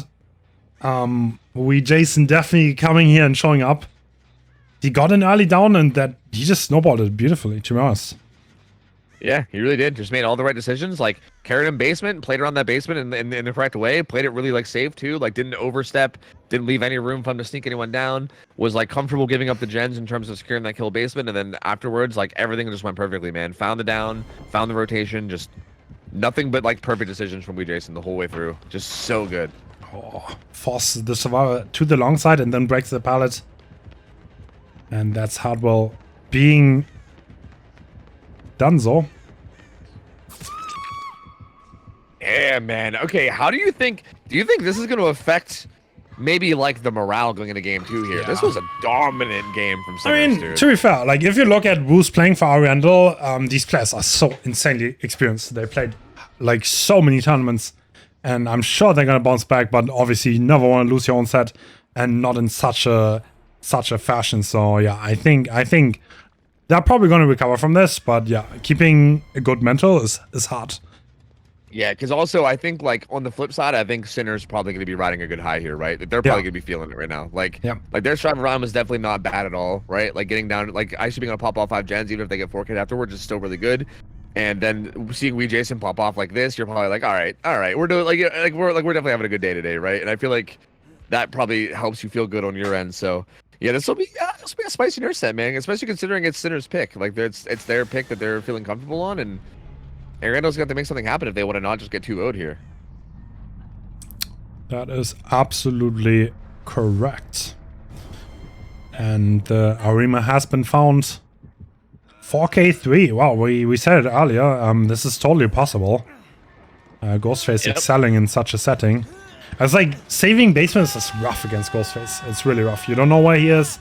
A: We Jason definitely coming here and showing up. He got an early down and that he just snowballed it beautifully, to be honest.
B: Yeah, he really did. Just made all the right decisions. Like, carried him basement, played around that basement in the correct way, played it really, like, safe, too. Like, didn't overstep, didn't leave any room for him to sneak anyone down. Was, like, comfortable giving up the gens in terms of securing that kill basement. And then afterwards, like, everything just went perfectly, man. Found the down, found the rotation. Just nothing but, like, perfect decisions from Jason the whole way through. Just so good.
A: Oh, force the survivor to the long side and then breaks the pallet. And that's Hardwell being done so.
B: Yeah, man. Okay, how do you think this is going to affect maybe like the morale going into game 2 here? This was a dominant game from Sinners,
A: I mean,
B: dude.
A: to be fair, like if you look at who's playing for Ariandel, these players are so insanely experienced. They played like so many tournaments, and I'm sure they're gonna bounce back. But obviously, you never want to lose your own set, and not in such a fashion. So yeah, I think they're probably gonna recover from this. But yeah, keeping a good mental is hard.
B: Yeah, because also I think like on the flip side, I think Sinner's probably going to be riding a good high here, right? They're probably going to be feeling it right now. Like, like their striving round was definitely not bad at all, right? Like getting down, like I should be going to pop off 5 gens even if they get 4K afterwards is still really good. And then seeing Jason pop off like this, you're probably like, all right, we're doing we're definitely having a good day today, right? And I feel like that probably helps you feel good on your end. So yeah, this will be a spicy nurse set, man. Especially considering it's Sinner's pick. Like it's their pick that they're feeling comfortable on, and Ariandel's got to make something happen if they want to not just get 2-0'd here.
A: That is absolutely correct. And the Arima has been found. 4K3. Wow, we said it earlier. This is totally possible. Ghostface excelling in such a setting. It's like saving basements is rough against Ghostface. It's really rough. You don't know where he is.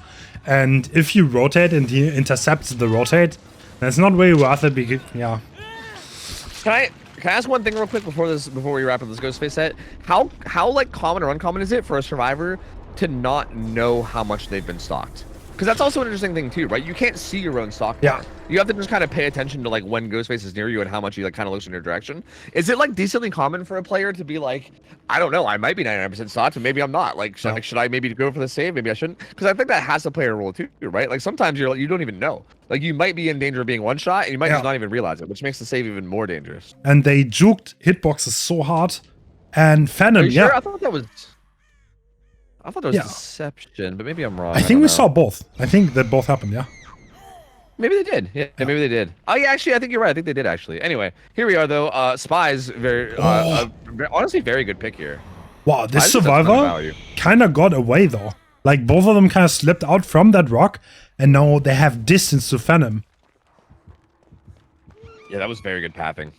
A: And if you rotate and he intercepts the rotate, then it's not really worth it because, yeah.
B: Can I ask one thing real quick before we wrap up this Ghostface set? How like common or uncommon is it for a survivor to not know how much they've been stalked? Because that's also an interesting thing too, right? You can't see your own stalk.
A: Yeah.
B: You have to just kind of pay attention to like when Ghostface is near you and how much he like kind of looks in your direction. Is it like decently common for a player to be like, I don't know, I might be 99% stalked, and maybe I'm not. Like, should I maybe go for the save? Maybe I shouldn't. Because I think that has to play a role too, right? Like sometimes you don't even know. Like you might be in danger of being one shot, and you might just not even realize it, which makes the save even more dangerous.
A: And they juked hitboxes so hard, and Phantom,
B: Sure? I thought that was
A: Yeah.
B: deception, but maybe I'm wrong.
A: I think we saw both. I think that both happened, yeah.
B: Maybe they did. Yeah, maybe they did. Oh, yeah, actually, I think you're right. I think they did, actually. Anyway, here we are, though. Spy's honestly very good pick here.
A: Wow, this
B: Spy's just a ton of
A: survivor
B: value.
A: kind of got away, though. Like, both of them kind of slipped out from that rock, and now they have distance to Phantom.
B: Yeah, that was very good pathing.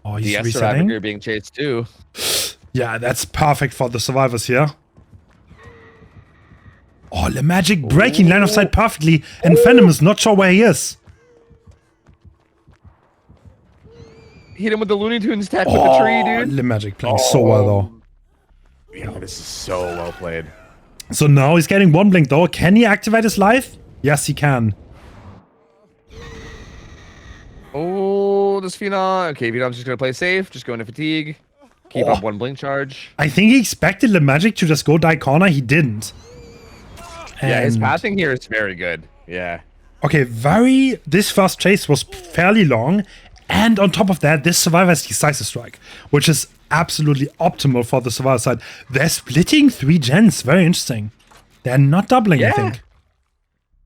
A: Oh, he's
B: The
A: resetting?
B: survivor being chased, too.
A: Yeah, that's perfect for the survivors here. Oh, the magic breaking line of sight perfectly, and Phantom is not sure where he is.
B: Hit him with the Looney Tunes tap with the tree, dude.
A: The magic playing so well, though.
B: Yeah, this is so well played.
A: So now he's getting one blink, though. Can he activate his life? Yes, he can.
B: Oh, this Phenom. Okay, Phenom's just going to play safe. Just go into fatigue. Keep up one blink charge.
A: I think he expected the magic to just go die corner. He didn't.
B: Yeah, his
A: And-
B: pathing here is very good. Yeah.
A: Okay, this first chase was fairly long, and on top of that, this survivor has decisive strike, which is absolutely optimal for the survivor side. They're splitting 3 gens, very interesting. They're not doubling, I think.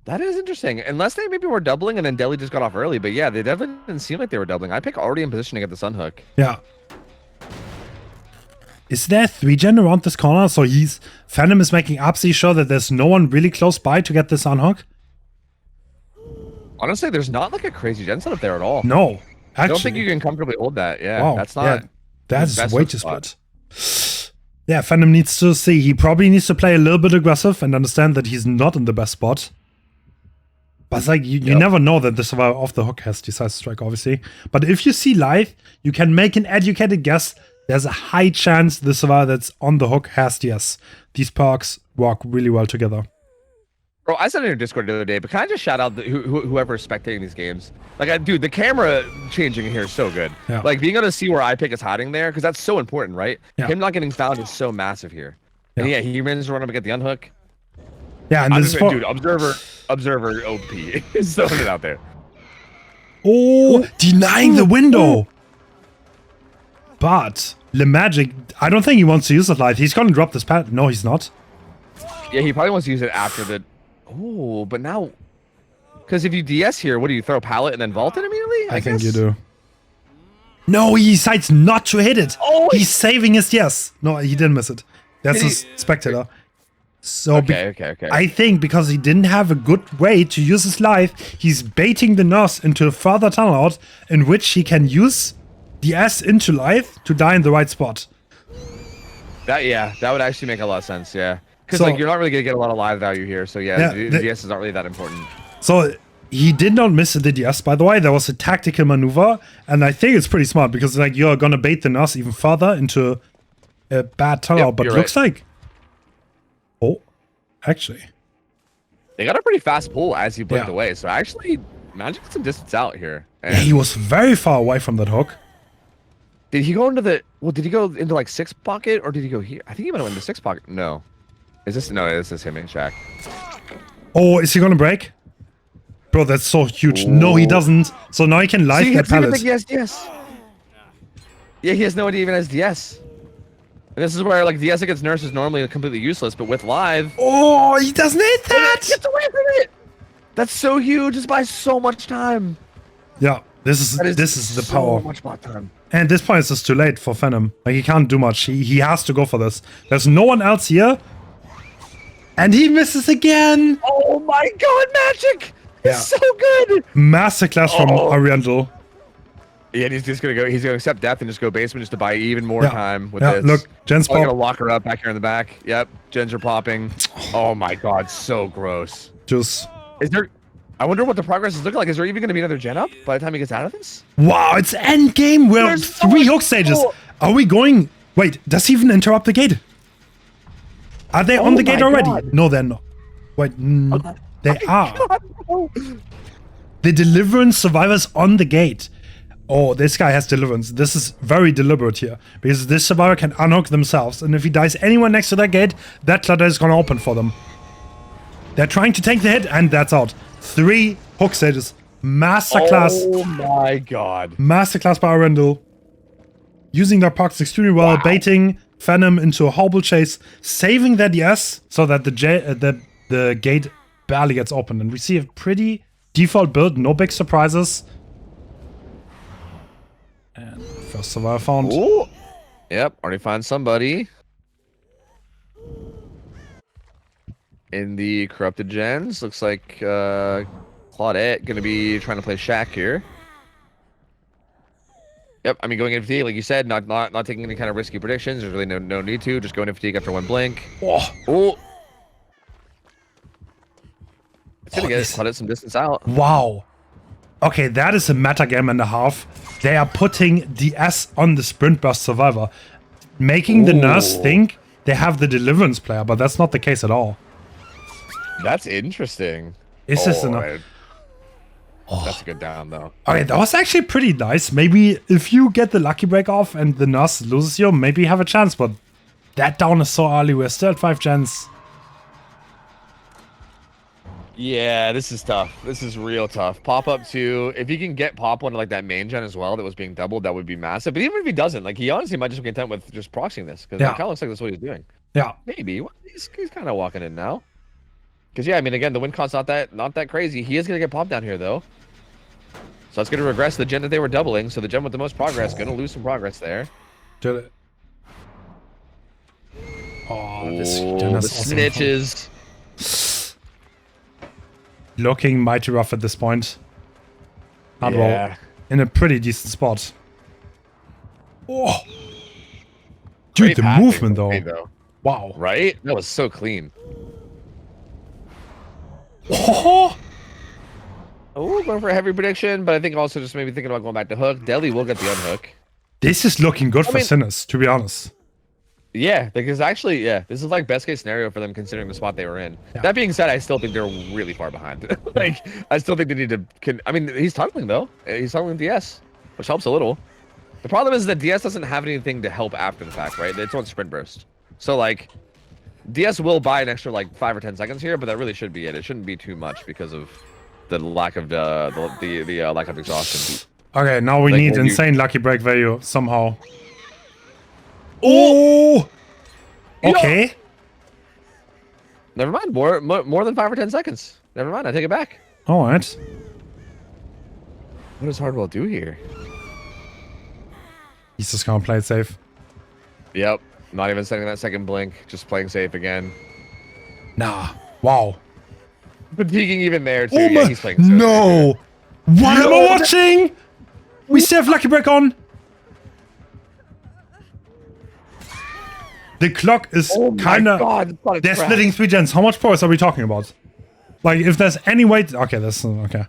B: That is interesting. Unless they maybe were doubling and then Deli just got off early, but yeah, they definitely didn't seem like they were doubling. I pick already in position to get the Sunhook.
A: Yeah. Is there 3 gen around this corner? So Phantom is making absolutely sure that there's no one really close by to get this unhook?
B: Honestly, there's not like a crazy gen setup there at all.
A: No. Actually.
B: I don't think you can comfortably hold that. Yeah,
A: Wow,
B: that's not.
A: yeah, that's
B: best
A: way
B: hook
A: too
B: spot.
A: split. Yeah, Phantom needs to see. He probably needs to play a little bit aggressive and understand that he's not in the best spot. But it's like, you never know that the survivor off the hook has decisive strike, obviously. But if you see live, you can make an educated guess. There's a high chance the survivor that's on the hook has DS. These perks work really well together.
B: Bro, I said in your Discord the other day, but can I just shout out whoever's spectating these games? Like, dude, the camera changing here is so good.
A: Yeah.
B: Like, being able to see where iPick is hiding there, because that's so important, right?
A: Yeah.
B: Him not getting found is so massive here. And yeah, he manages to run up and get the unhook.
A: Yeah, and this is for...
B: Dude, Observer OP is throwing it out there.
A: Oh, denying the window. But the Magic, I don't think he wants to use it live. He's going to drop this pad. No, he's not.
B: Yeah, he probably wants to use it after the... Oh, but now... Because if you DS here, what do you throw? Pallet and then vault it immediately?
A: I think you do. No, he decides not to hit it.
B: Oh,
A: he's saving his DS. No, he didn't miss it. That's a spectator. So
B: okay.
A: I think because he didn't have a good way to use his life, he's baiting the nurse into a further tunnel out in which he can use the S into life to die in the right spot.
B: That would actually make a lot of sense, yeah. Because like you're not really gonna get a lot of live value here, so yeah, the DS is not really that important.
A: So he did not miss the DS, by the way. There was a tactical maneuver, and I think it's pretty smart because like you're gonna bait the nurse even further into a bad tunnel, but looks like actually
B: they got a pretty fast pull as he blinked away, so actually Magic got some distance out here. And
A: he was very far away from that hook.
B: Did he go into the did he go into like 6 pocket or did he go here? I think he went into 6 pocket. No. This is him in Shack.
A: Oh, is he gonna break? Bro, that's so huge. Ooh. No, he doesn't. So now he can live that pallet.
B: Yes. Yeah, he has no idea even has DS. And this is where like DS against Nurse is normally completely useless, but with live.
A: Oh, he doesn't hit that.
B: He gets away from it. That's so huge. It's by so much time.
A: Yeah, this is the power.
B: So much more time.
A: And at this point, it's just too late for Venom. Like he can't do much. He has to go for this. There's no one else here. And he misses again.
B: Oh my god, Magic! It's so good.
A: Masterclass from Oriental.
B: Yeah, and he's just gonna go. He's gonna accept death and just go basement just to buy even more time with this.
A: Look, Jen's
B: gonna lock her up back here in the back. Yep, Gens are popping. Oh my god, so gross.
A: Just.
B: Is there? I wonder what the progress is looking like. Is there even gonna be another Gen up by the time he gets out of this?
A: Wow, it's end game. We're 3 hook stages. Are we going? Wait, does he even interrupt the gate? Are they on the gate already? God. No, they're not. Wait, they are. The Deliverance survivors on the gate. Oh, this guy has Deliverance. This is very deliberate here. Because this survivor can unhook themselves. And if he dies anywhere next to that gate, that clutter is going to open for them. They're trying to take the hit, and that's out. 3 hook stages. Masterclass.
B: Oh my god.
A: Masterclass by Arendelle. Using their pucks extremely well. Baiting Venom into a horrible chase. Saving that DS so that the gate barely gets open. And we see a pretty default build. No big surprises. And first survivor found.
B: Ooh. Yep, already found somebody. In the corrupted gens. Looks like Claudette gonna be trying to play Shack here. Yep, I mean going in fatigue, like you said, not taking any kind of risky predictions. There's really no need to. Just going in fatigue after 1 blink. Oh. It's gonna get Claudette some distance out.
A: Wow. Okay, that is a meta game and a half. They are putting the S on the sprint burst survivor, making the nurse think they have the Deliverance player, but that's not the case at all.
B: That's interesting.
A: Is this enough?
B: That's a good down though.
A: Okay, that was actually pretty nice. Maybe if you get the lucky break off and the nurse loses you, maybe you have a chance, but that down is so early. We're still at 5 gens.
B: Yeah, this is tough. This is real tough. Pop up 2. If he can get pop 1 to like that main gen as well that was being doubled, that would be massive. But even if he doesn't, like he honestly might just be content with just proxying this because it kind of looks like that's what he's doing.
A: Yeah.
B: Maybe. He's kind of walking in now. Because yeah, I mean again, the win cost not that crazy. He is gonna get popped down here though. So it's gonna regress the gen that they were doubling. So the gen with the most progress gonna lose some progress there.
A: Did it? Oh, this
B: the snitches.
A: Looking mighty rough at this point. Hardwell in a pretty decent spot. Oh, dude, the movement though. Wow.
B: Right? That was so clean.
A: Oh,
B: Oh, going for a heavy prediction, but I think also just maybe thinking about going back to hook. Deli will get the unhook.
A: This is looking good for
B: mean-
A: Sinners, to be honest.
B: Yeah, because actually, yeah, this is like best case scenario for them considering the spot they were in.
A: Yeah.
B: That being said, I still think they're really far behind. Like, I still think they need to. I mean, he's tunneling though. He's tunneling DS, which helps a little. The problem is that DS doesn't have anything to help after the fact, right? It's on sprint burst. So like, DS will buy an extra like 5 or 10 seconds here, but that really should be it. It shouldn't be too much because of the lack of the lack of exhaustion.
A: Okay, now we
B: Like,
A: need
B: when you-
A: insane lucky break value somehow. Oh! Okay.
B: Never mind. More than 5 or 10 seconds. Never mind. I take it back.
A: All right.
B: What does Hardwell do here?
A: He's just gonna play it safe.
B: Yep. Not even setting that second blink. Just playing safe again.
A: Nah. Wow.
B: Fatiguing even there too.
A: Oh
B: Yeah,
A: my!
B: he's playing safe.
A: No! What am I watching? We still have lucky break on. The clock is
B: Oh my
A: kind of.
B: God, it's not a
A: They're
B: trap.
A: splitting 3 gens. How much points are we talking about? Like, if there's any way. Okay, that's okay.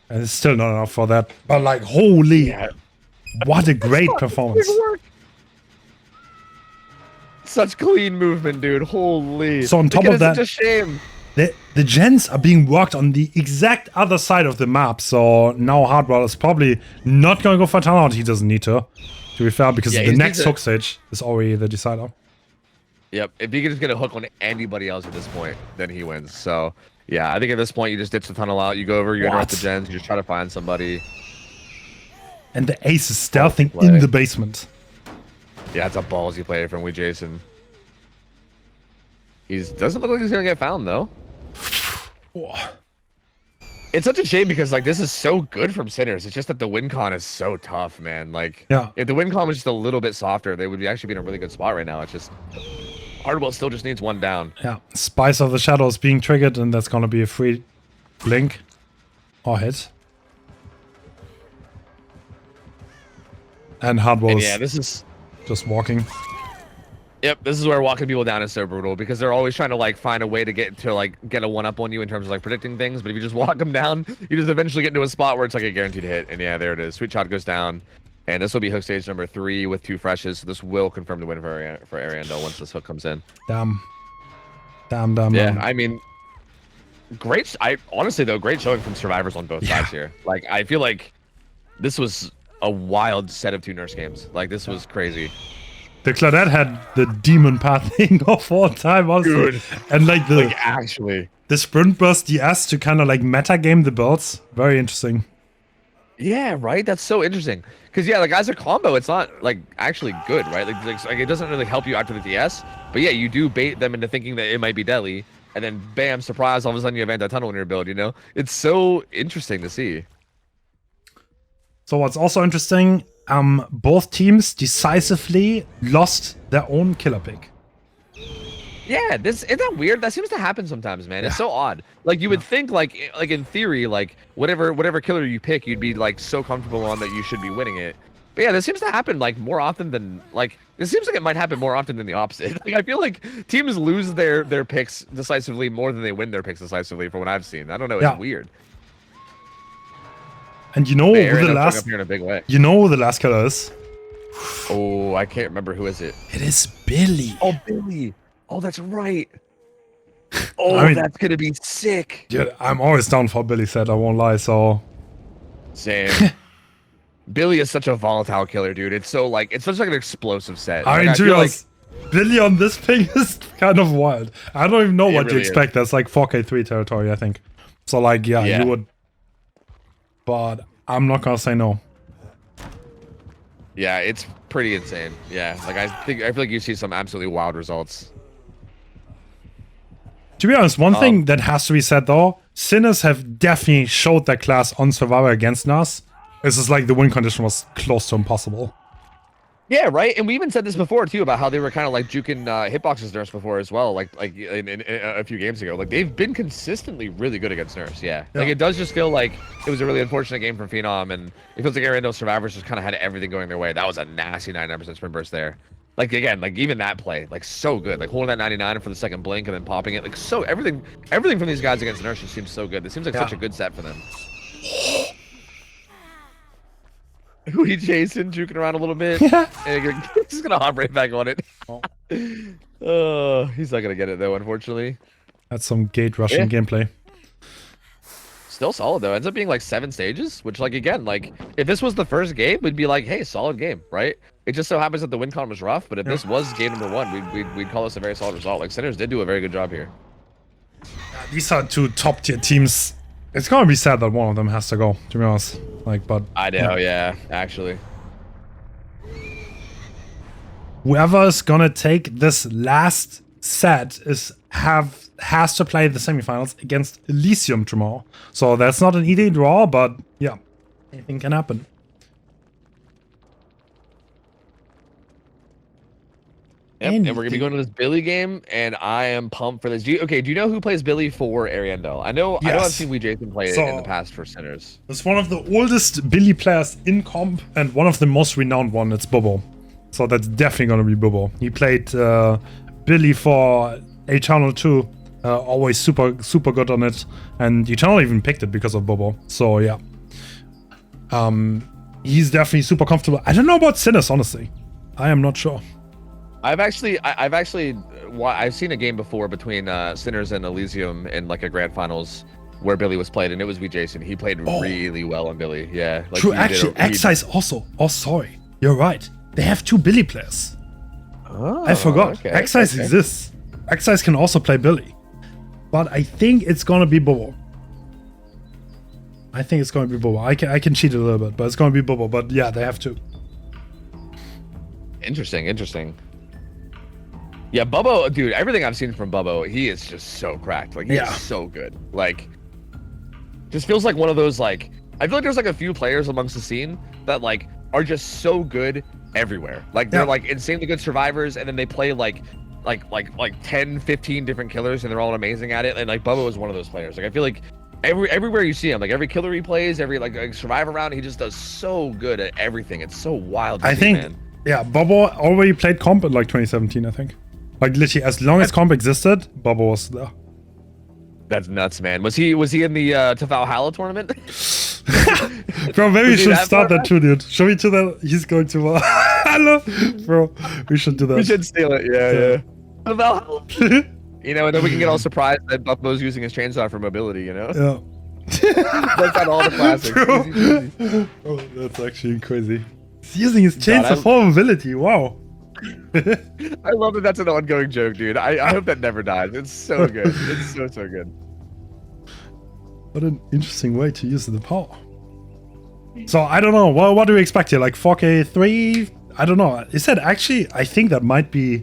A: And it's still not enough for that. But like, holy!
B: Yeah.
A: What a great performance.
B: Good work. Such clean movement, dude. Holy.
A: So on top of that-
B: it's such a shame.
A: The gens are being worked on the exact other side of the map, so now Hardwell is probably not going to go for timeout. He doesn't need to be fair, because
B: Yeah,
A: the
B: he
A: next
B: needs to-
A: hook stage is already the decider.
B: Yep. If he can just get a hook on anybody else at this point, then he wins. So yeah, I think at this point you just ditch the tunnel out. You go over. You interrupt the
A: What?
B: gens. You just try to find somebody.
A: And the ace is stealthing
B: play.
A: in the basement.
B: Yeah, it's a ballsy play from Jason. Doesn't look like he's gonna get found though. It's such a shame because like this is so good from Sinners. It's just that the win con is so tough, man. Like,
A: Yeah.
B: if the win con was just a little bit softer, they would actually be in a really good spot right now. It's just Hardwell still just needs one down.
A: Yeah, Spice of the Shadows being triggered, and that's gonna be a free blink or hit. And Hardwell
B: And
A: is
B: yeah, this is
A: just walking.
B: Yep, this is where walking people down is so brutal because they're always trying to like find a way to get a one up on you in terms of like predicting things. But if you just walk them down, you just eventually get into a spot where it's like a guaranteed hit. And yeah, there it is. Sweet shot goes down, and this will be hook stage number 3 with 2 freshes. So this will confirm the win for Ariando once this hook comes in.
A: Damn.
B: Yeah, I mean, great. Honestly though, great showing from survivors on both sides here. Like I feel like this was a wild set of 2 nurse games. Like this was crazy.
A: The Claudette had the demon path thing of all time also.
B: Dude.
A: And like
B: Actually.
A: the sprint burst DS to kind of like meta game the builds. Very interesting.
B: Yeah, right. That's so interesting. Because yeah, like as a combo, it's not like actually good, right? Like it doesn't really help you after the DS. But yeah, you do bait them into thinking that it might be Deli, and then bam, surprise! All of a sudden you have anti-tunnel in your build. You know, it's so interesting to see.
A: So what's also interesting, both teams decisively lost their own killer pick.
B: Yeah, isn't that weird? That seems to happen sometimes, man. It's so odd. Like you would think, like in theory, like whatever killer you pick, you'd be like so comfortable on that you should be winning it. But yeah, this seems to happen like more often than like it seems like it might happen more often than the opposite. Like I feel like teams lose their picks decisively more than they win their picks decisively from what I've seen. I don't know. It's
A: Yeah.
B: weird.
A: And you know
B: They
A: who
B: end
A: the
B: up showing
A: last
B: up here in a big way.
A: you know who the last killer is?
B: Oh, I can't remember who is it.
A: It is Billy.
B: Oh, Billy. Oh, that's right. Oh,
A: I mean-
B: that's gonna be sick.
A: Yeah, I'm always down for Billy set, I won't lie, so
B: Same. Billy is such a volatile killer, dude. It's so like it's such like an explosive set.
A: I
B: Like,
A: mean to be
B: feel
A: honest, Billy on this ping is kind of wild. I don't even know
B: It
A: what you
B: really is.
A: expect. That's like 4K3 territory, I think. So like yeah,
B: Yeah.
A: you would, but I'm not gonna say no.
B: Yeah, it's pretty insane. Yeah, like I feel like you see some absolutely wild results.
A: To be honest, one thing that has to be said though, Sinners have definitely showed their class on Survivor against us. It's just like the win condition was close to impossible.
B: Yeah, right. And we even said this before too about how they were kind of like juking hitboxes nurse before as well. Like in a few games ago, like they've been consistently really good against nurse. Yeah. Like
A: Yeah.
B: it does just feel like it was a really unfortunate game for Phenom, and it feels like Ariando survivors just kind of had everything going their way. That was a nasty 99% sprint burst there. Like again, like even that play, like so good. Like holding that 99 for the second blink and then popping it. Like so everything from these guys against nurse just seems so good. This seems like such a good set for them. We Jason juking around a little bit.
A: Yeah.
B: And he's gonna hop right back on it.
A: Oh.
B: He's not gonna get it though, unfortunately.
A: That's some gate rushing gameplay.
B: Still solid though. Ends up being like 7 stages, which like again, like if this was the first game, we'd be like, hey, solid game, right? It just so happens that the win con was rough, but if this was game number 1, we'd call this a very solid result. Like Sinners did do a very good job here.
A: These are 2 top tier teams. It's gonna be sad that one of them has to go, to be honest. Like, but
B: I know, yeah, actually.
A: whoever is gonna take this last set has to play the semifinals against Elysium tomorrow. So that's not an easy draw, but yeah, anything can happen.
B: Yep, and we're gonna be going to this Billy game, and I am pumped for this. Do you know who plays Billy for Ariandel? I know I've seen Jason play it in the past for Sinners.
A: It's one of the oldest Billy players in comp and one of the most renowned one. It's Bobo. So that's definitely gonna be Bobo. He played Billy for Eternal 2. Always super good on it, and Eternal even picked it because of Bobo. So yeah, he's definitely super comfortable. I don't know about Sinners, honestly. I am not sure.
B: I've seen a game before between Sinners and Elysium in like a grand finals where Billy was played, and it was Jason. He played really well on Billy. Yeah, like
A: true. Actually, X-Size also. Oh, sorry, you're right. They have 2 Billy players.
B: Oh,
A: I forgot.
B: okay,
A: X-Size exists. X-Size can also play Billy. But I think it's gonna be Bobo. I think it's gonna be Bobo. I can cheat a little bit, but it's gonna be Bobo. But yeah, they have to.
B: Interesting. Yeah, Bubbo, dude, everything I've seen from Bubbo, he is just so cracked. Like, he is so good. Like, just feels like one of those, like, I feel like there's, like, a few players amongst the scene that, like, are just so good everywhere. Like, they're, like, insanely good survivors, and then they play, like 10, 15 different killers, and they're all amazing at it. And, like, Bubbo is one of those players. Like, I feel like everywhere you see him, like, every killer he plays, every, like survivor round, he just does so good at everything. It's so wild to see, man.
A: Yeah, Bobo already played comp in, like, 2017, I think. Like, literally, as long as comp existed, Bobo was there.
B: That's nuts, man. Was he in the Valhalla tournament?
A: Bro, maybe we should start that too, dude. Show me to that. He's going to Valhalla. Bro, we should do that.
B: We should steal it, yeah. Valhalla. You know, and then we can get all surprised that Buffalo's using his chainsaw for mobility, you know?
A: Yeah.
B: That's on all the classics. Easy.
A: Oh, that's actually crazy. He's using his chainsaw for mobility. Wow.
B: I love that that's an ongoing joke, dude. I hope that never dies. It's so good. It's so good.
A: What an interesting way to use the power. So I don't know. What do we expect here? Like 4K3? I don't know. Is that actually? I think that might be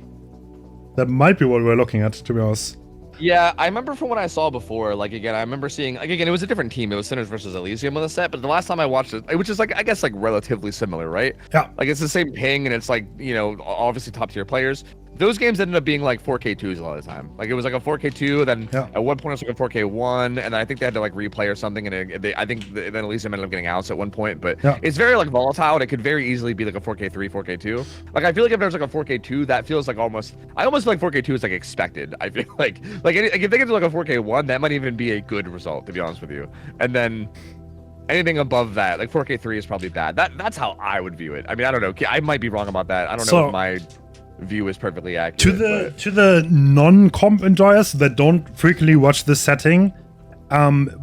A: what we're looking at, to be honest.
B: Yeah, I remember from what I saw before, like, again, I remember seeing, like, again, it was a different team. It was Sinners versus Elysium on the set, but the last time I watched it, which is, like, I guess, like, relatively similar, right?
A: Yeah.
B: Like, it's the same ping, and it's, like, you know, obviously top-tier players. Those games ended up being, like, 4K2s a lot of the time. Like, it was, like, a 4K2, then at one point it was, like, a 4K1, and I think they had to, like, replay or something, and I think then Elysium ended up getting outs at one point, but it's very, like, volatile, and it could very easily be, like, a 4K3, 4K2. Like, I feel like if there's, like, a 4K2, that feels like I almost feel like 4K2 is, like, expected. I feel like if they get to, like, a 4K1, that might even be a good result, to be honest with you. And then anything above that, like 4K3 is probably bad. That's how I would view it. I mean, I don't know. I might be wrong about that. I don't know if my view is perfectly accurate.
A: To the non-comp enjoyers that don't frequently watch this setting,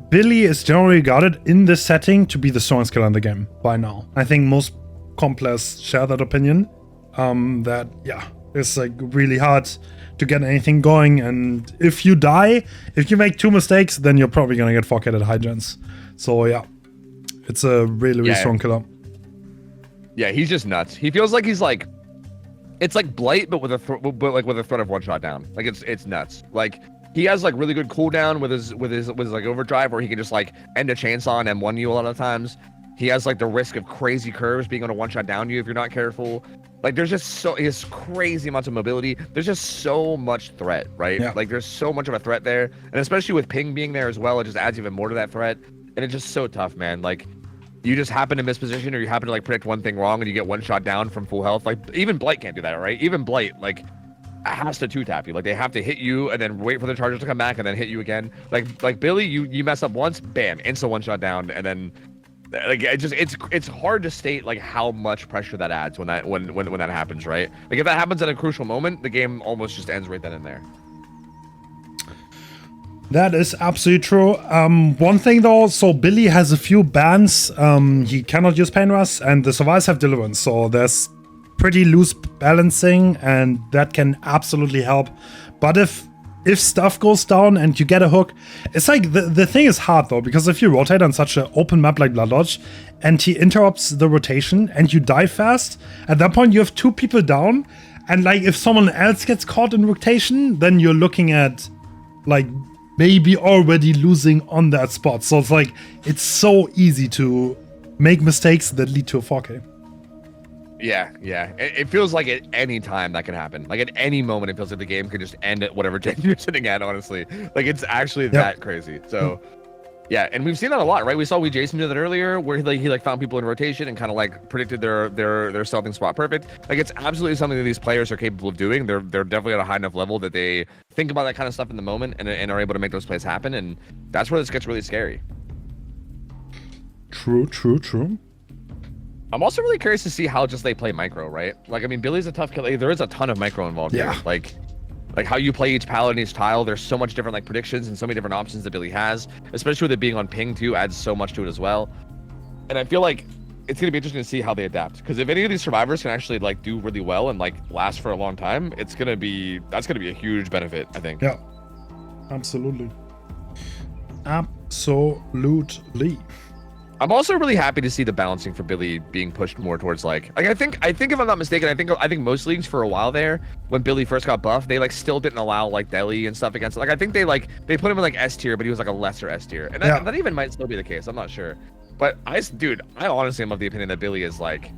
A: Billy is generally regarded in this setting to be the strongest killer in the game by now. I think most comp players share that opinion. That it's like really hard to get anything going, and if you die, if you make 2 mistakes, then you're probably gonna get 4K at high gens. So yeah, it's a really strong killer.
B: Yeah, he's just nuts. He feels like he's like, it's like Blight, but with a threat of one shot down. Like it's nuts. Like he has like really good cooldown with his like overdrive, where he can just like end a chainsaw and M1 you a lot of times. He has like the risk of crazy curves being able to one shot down you if you're not careful. Like there's just he has crazy amounts of mobility. There's just so much threat, right?
A: Yeah.
B: Like there's so much of a threat there, and especially with ping being there as well, it just adds even more to that threat. And it's just so tough, man. Like you just happen to misposition, or you happen to like predict one thing wrong, and you get one shot down from full health. Like even Blight can't do that, right? Even Blight like has to 2-tap you. Like they have to hit you and then wait for the charges to come back and then hit you again. Like Billy, you mess up once, bam, instant one shot down, and then Like it's hard to state like how much pressure that adds when that happens, right? Like if that happens at a crucial moment, the game almost just ends right then and there.
A: That is absolutely true. One thing though, so Billy has a few bans. He cannot use Pain Rush, and the survivors have Deliverance, so there's pretty loose balancing, and that can absolutely help. But if stuff goes down and you get a hook, it's like the thing is hard though, because if you rotate on such an open map like Blood Lodge and he interrupts the rotation and you die fast, at that point you have 2 people down, and like if someone else gets caught in rotation, then you're looking at like maybe already losing on that spot. So it's like it's so easy to make mistakes that lead to a 4K.
B: Yeah. It feels like at any time that can happen. Like at any moment, it feels like the game could just end at whatever gen you're sitting at. Honestly, like it's actually that crazy. So, yeah, and we've seen that a lot, right? We saw Jason do that earlier, where he found people in rotation and kind of like predicted their stealthing spot perfect. Like it's absolutely something that these players are capable of doing. They're definitely at a high enough level that they think about that kind of stuff in the moment and are able to make those plays happen. And that's where this gets really scary.
A: True.
B: I'm also really curious to see how just they play micro, right? Like, I mean, Billy's a tough killer. There is a ton of micro involved here. Like how you play each palette and each tile, there's so much different like predictions and so many different options that Billy has, especially with it being on ping too, adds so much to it as well. And I feel like it's gonna be interesting to see how they adapt, because if any of these survivors can actually like do really well and like last for a long time, that's gonna be a huge benefit, I think.
A: Yeah, absolutely.
B: I'm also really happy to see the balancing for Billy being pushed more towards like I think if I'm not mistaken, I think most leagues for a while there, when Billy first got buffed, they like still didn't allow like Deli and stuff against it. Like I think they put him in like S tier, but he was like a lesser S tier, and that even might still be the case. I'm not sure, but I honestly am of the opinion that Billy is like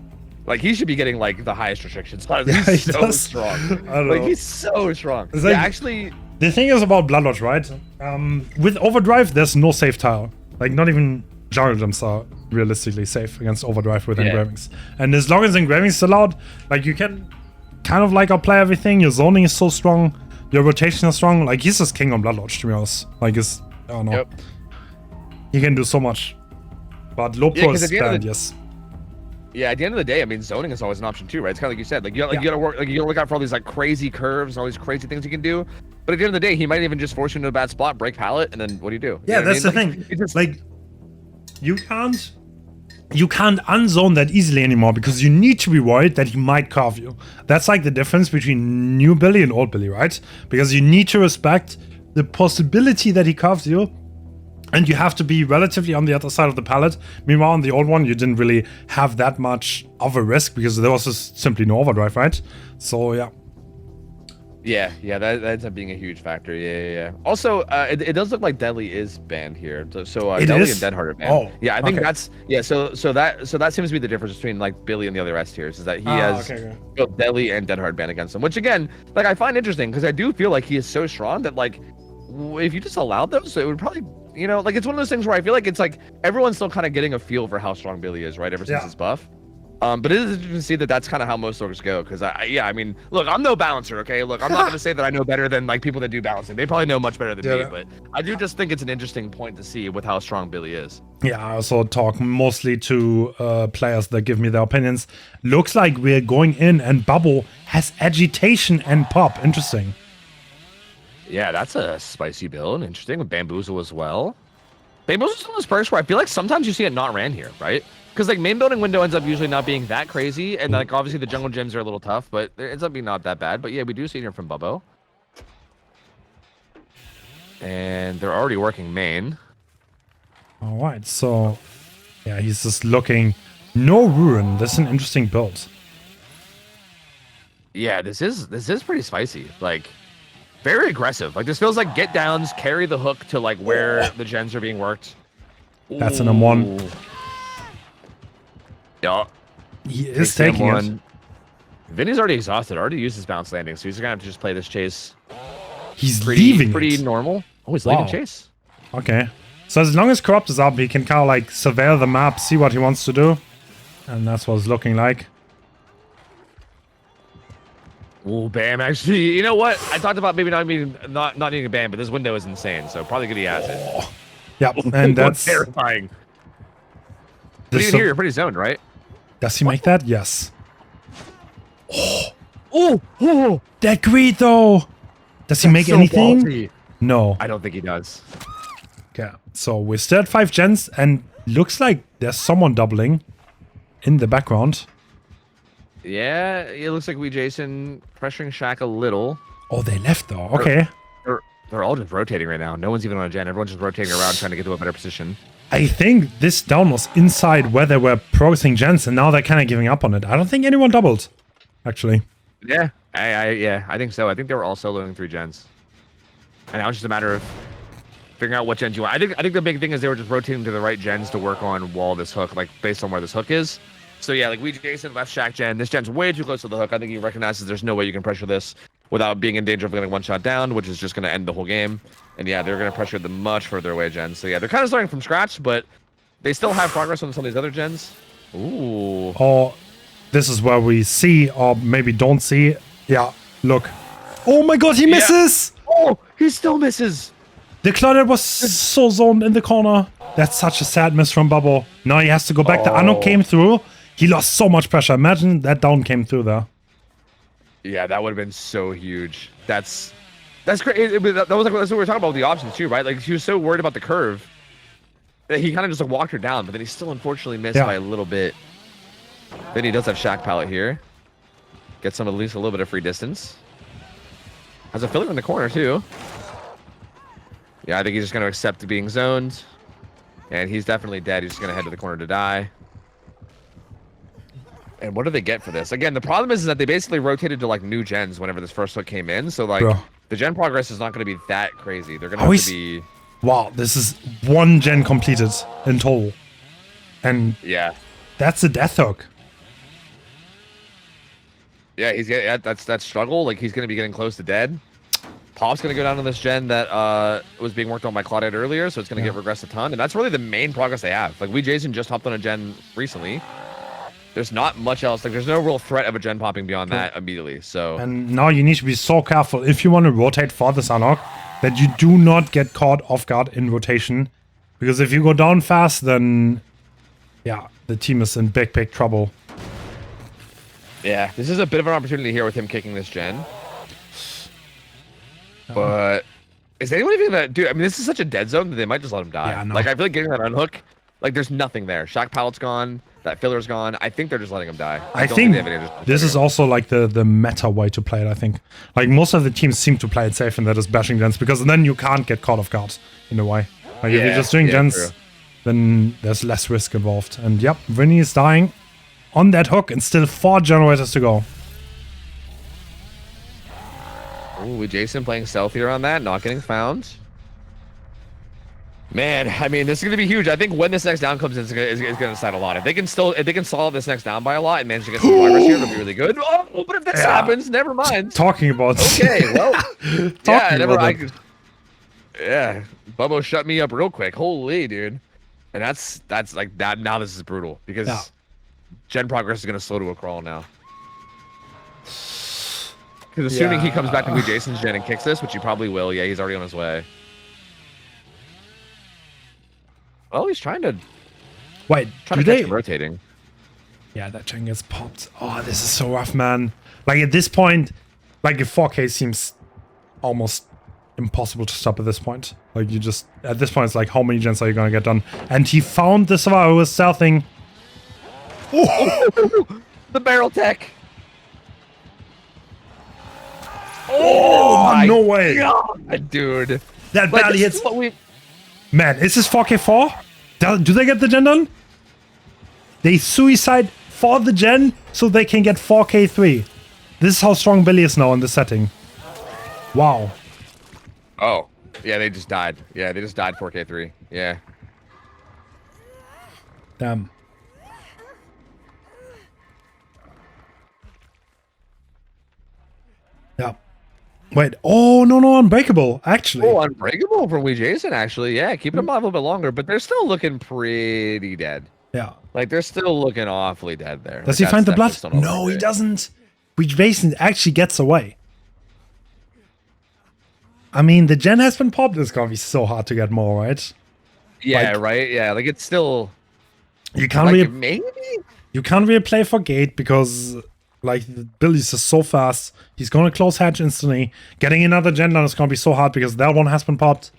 B: he should be getting like the highest restrictions. He's so strong. Like he's so strong.
A: It's like,
B: actually,
A: the thing is about Blood Lodge, right? With Overdrive, there's no safe tile. Like not even jungle gems are realistically safe against Overdrive with engravings. And as long as engravings is allowed, like you can kind of like outplay everything. Your zoning is so strong, your rotation is strong. Like he's just king on Blood Lodge, to be honest. Like I don't know. He can do so much. But low pro is banned, yes.
B: Yeah, at the end of the day, I mean, zoning is always an option too, right? It's kind of like you said, like you gotta work, like you gotta look out for all these like crazy curves and all these crazy things you can do. But at the end of the day, he might even just force you into a bad spot, break pallet, and then what do you do?
A: Yeah, that's the thing. It's like you can't unzone that easily anymore, because you need to be worried that he might carve you. That's like the difference between new Billy and old Billy, right? Because you need to respect the possibility that he carves you, and you have to be relatively on the other side of the palette. Meanwhile, on the old one, you didn't really have that much of a risk because there was just simply no overdrive, right? So yeah.
B: Yeah, that ends up being a huge factor. Yeah. Also, it does look like Deadly is banned here. So Deadly and Deadheart are banned.
A: Oh,
B: yeah, I think that's So that seems to be the difference between like Billy and the other S tiers, is that he has both Deadly and Deadheart banned against him. Which again, like I find interesting, because I do feel like he is so strong that like if you just allowed those, it would probably, you know, like it's one of those things where I feel like it's like everyone's still kind of getting a feel for how strong Billy is, right? Ever since his buff. But it is interesting to see that that's kind of how most orgs go, because I mean, look, I'm no balancer, okay? Look, I'm not going to say that I know better than like people that do balancing. They probably know much better than me, but I do just think it's an interesting point to see with how strong Billy is.
A: Yeah, I also talk mostly to players that give me their opinions. Looks like we're going in, and Bubble has agitation and pop. Interesting.
B: Yeah, that's a spicy build. Interesting, with Bamboozle as well. Bamboozle's one of those perks where I feel like sometimes you see it not ran here, right? Because like main building window ends up usually not being that crazy, and like obviously the jungle gems are a little tough, but it ends up being not that bad. But yeah, we do see it here from Bubbo. And they're already working main.
A: All right, so yeah, he's just looking. No ruin. That's an interesting build.
B: Yeah, this is pretty spicy. Like very aggressive. Like this feels like get downs, carry the hook to like where the gens are being worked.
A: That's an M1.
B: Yeah.
A: He is taking it.
B: Vinny's already exhausted, already used his bounce landing, so he's gonna have to just play this chase.
A: He's leaving
B: pretty
A: it.
B: Normal. Oh, he's leaving chase.
A: Okay. So as long as Corrupt is up, he can kind of like surveil the map, see what he wants to do. And that's what it's looking like.
B: Oh, Bam, actually, you know what? I talked about maybe not needing a ban, but this window is insane, so probably good he has it.
A: Yeah, and that's
B: terrifying. But
A: This
B: even here, you're pretty zoned, right?
A: Does he make that? Yes.
B: Oh,
A: That greed though. Does he make
B: so
A: anything?
B: ballsy.
A: No.
B: I don't think he does.
A: Okay. So we're still at 5 gens, and looks like there's someone doubling in the background.
B: Yeah, it looks like Jason pressuring Shaq a little.
A: Oh, they left though. Okay.
B: They're all just rotating right now. No one's even on a gen. Everyone's just rotating around trying to get to a better position.
A: I think this down was inside where they were progressing gens, and now they're kind of giving up on it. I don't think anyone doubled, actually.
B: Yeah, I think so. I think they were all soloing 3 gens. And now it's just a matter of figuring out what gens you want. I think the big thing is they were just rotating to the right gens to work on wall this hook, like based on where this hook is. So yeah, like Jason left Shaq gen. This gen's way too close to the hook. I think he recognizes there's no way you can pressure this without being in danger of getting one shot down, which is just going to end the whole game. And yeah, they're going to pressure the much further away gens. So yeah, they're kind of starting from scratch, but they still have progress on some of these other gens. Ooh.
A: Or this is where we see, or maybe don't see. Yeah, look. Oh my god, he misses!
B: Oh, he still misses.
A: The Claudette was so zoned in the corner. That's such a sad miss from Bubbo. Now he has to go back. The Anno came through. He lost so much pressure. Imagine that down came through there.
B: Yeah, that would have been so huge. That's great. That was like that's what we were talking about with the options too, right? Like she was so worried about the curve that he kind of just like walked her down, but then he still unfortunately missed by a little bit. Then he does have Shack Pallet here. Gets some at least a little bit of free distance. Has a filler in the corner too. Yeah, I think he's just gonna accept being zoned. And he's definitely dead. He's just gonna head to the corner to die. And what do they get for this? Again, the problem is that they basically rotated to like new gens whenever this first hook came in. So like the gen progress is not going to be that crazy. They're going to have to be.
A: Wow, this is 1 gen completed in total, and
B: yeah,
A: that's a death hook.
B: Yeah, he's getting that's struggle. Like he's going to be getting close to dead. Pop's going to go down to this gen that was being worked on by Claudette earlier, so it's going to get regressed a ton. And that's really the main progress they have. Like Jason just hopped on a gen recently. There's not much else. Like, there's no real threat of a gen popping beyond that immediately. So.
A: And now you need to be so careful if you want to rotate for this unlock that you do not get caught off guard in rotation, because if you go down fast, then yeah, the team is in big trouble.
B: Yeah, this is a bit of an opportunity here with him kicking this gen. But is anyone even that dude? I mean, this is such a dead zone that they might just let him die.
A: Yeah, no.
B: Like I feel like getting that unhook, like there's nothing there. Shock pallet's gone. That filler's gone. I think they're just letting him die.
A: I think this is also like the meta way to play it, I think. Like most of the teams seem to play it safe, and that is bashing gens, because then you can't get caught off guard in a way. Like if you're just doing gens,
B: true.
A: then there's less risk involved. And yep, Vinny is dying on that hook, and still 4 generators to go.
B: Ooh, Jason playing stealthier on that, not getting found. Man, I mean, this is going to be huge. I think when this next down comes in, it's going to decide a lot. If they can solve this next down by a lot and manage to get some progress here, it'll be really good. Oh, but if this happens, never mind.
A: Talking about
B: okay, well, yeah, Bubbo shut me up real quick. Holy dude, and that's like that. Now this is brutal because gen progress is going to slow to a crawl now. Because assuming he comes back to Jason's gen and kicks this, which he probably will, yeah, he's already on his way. Well, he's trying to.
A: Wait,
B: do they rotating?
A: Yeah, that gen gets popped. Oh, this is so rough, man. Like at this point, like a 4K seems almost impossible to stop at this point. Like you just at this point, it's like how many gens are you gonna get done? And he found the survivor who was stealthing.
B: Oh, the barrel tech.
A: Oh, no way,
B: God, dude.
A: That barely hits. Man, is this 4K4? Do they get the gen done? They suicide for the gen so they can get 4K3. This is how strong Billy is now in the setting. Wow.
B: Oh, yeah, they just died. Yeah, they just died 4K3. Yeah.
A: Damn. Yeah. Wait, oh, no, Unbreakable, actually.
B: Oh, Unbreakable from Jason, actually. Yeah, keep them alive a little bit longer, but they're still looking pretty dead.
A: Yeah.
B: Like, they're still looking awfully dead there.
A: Does he find the blood? No, he doesn't. Jason actually gets away. I mean, the gen has been popped. It's gonna be so hard to get more, right?
B: Yeah,
A: like,
B: right? Yeah, like, it's still...
A: You can't
B: Like,
A: really
B: maybe?
A: you can't really play for gate because like Billy's is so fast. He's gonna close hatch instantly. Getting another gen down is gonna be so hard because that one has been popped.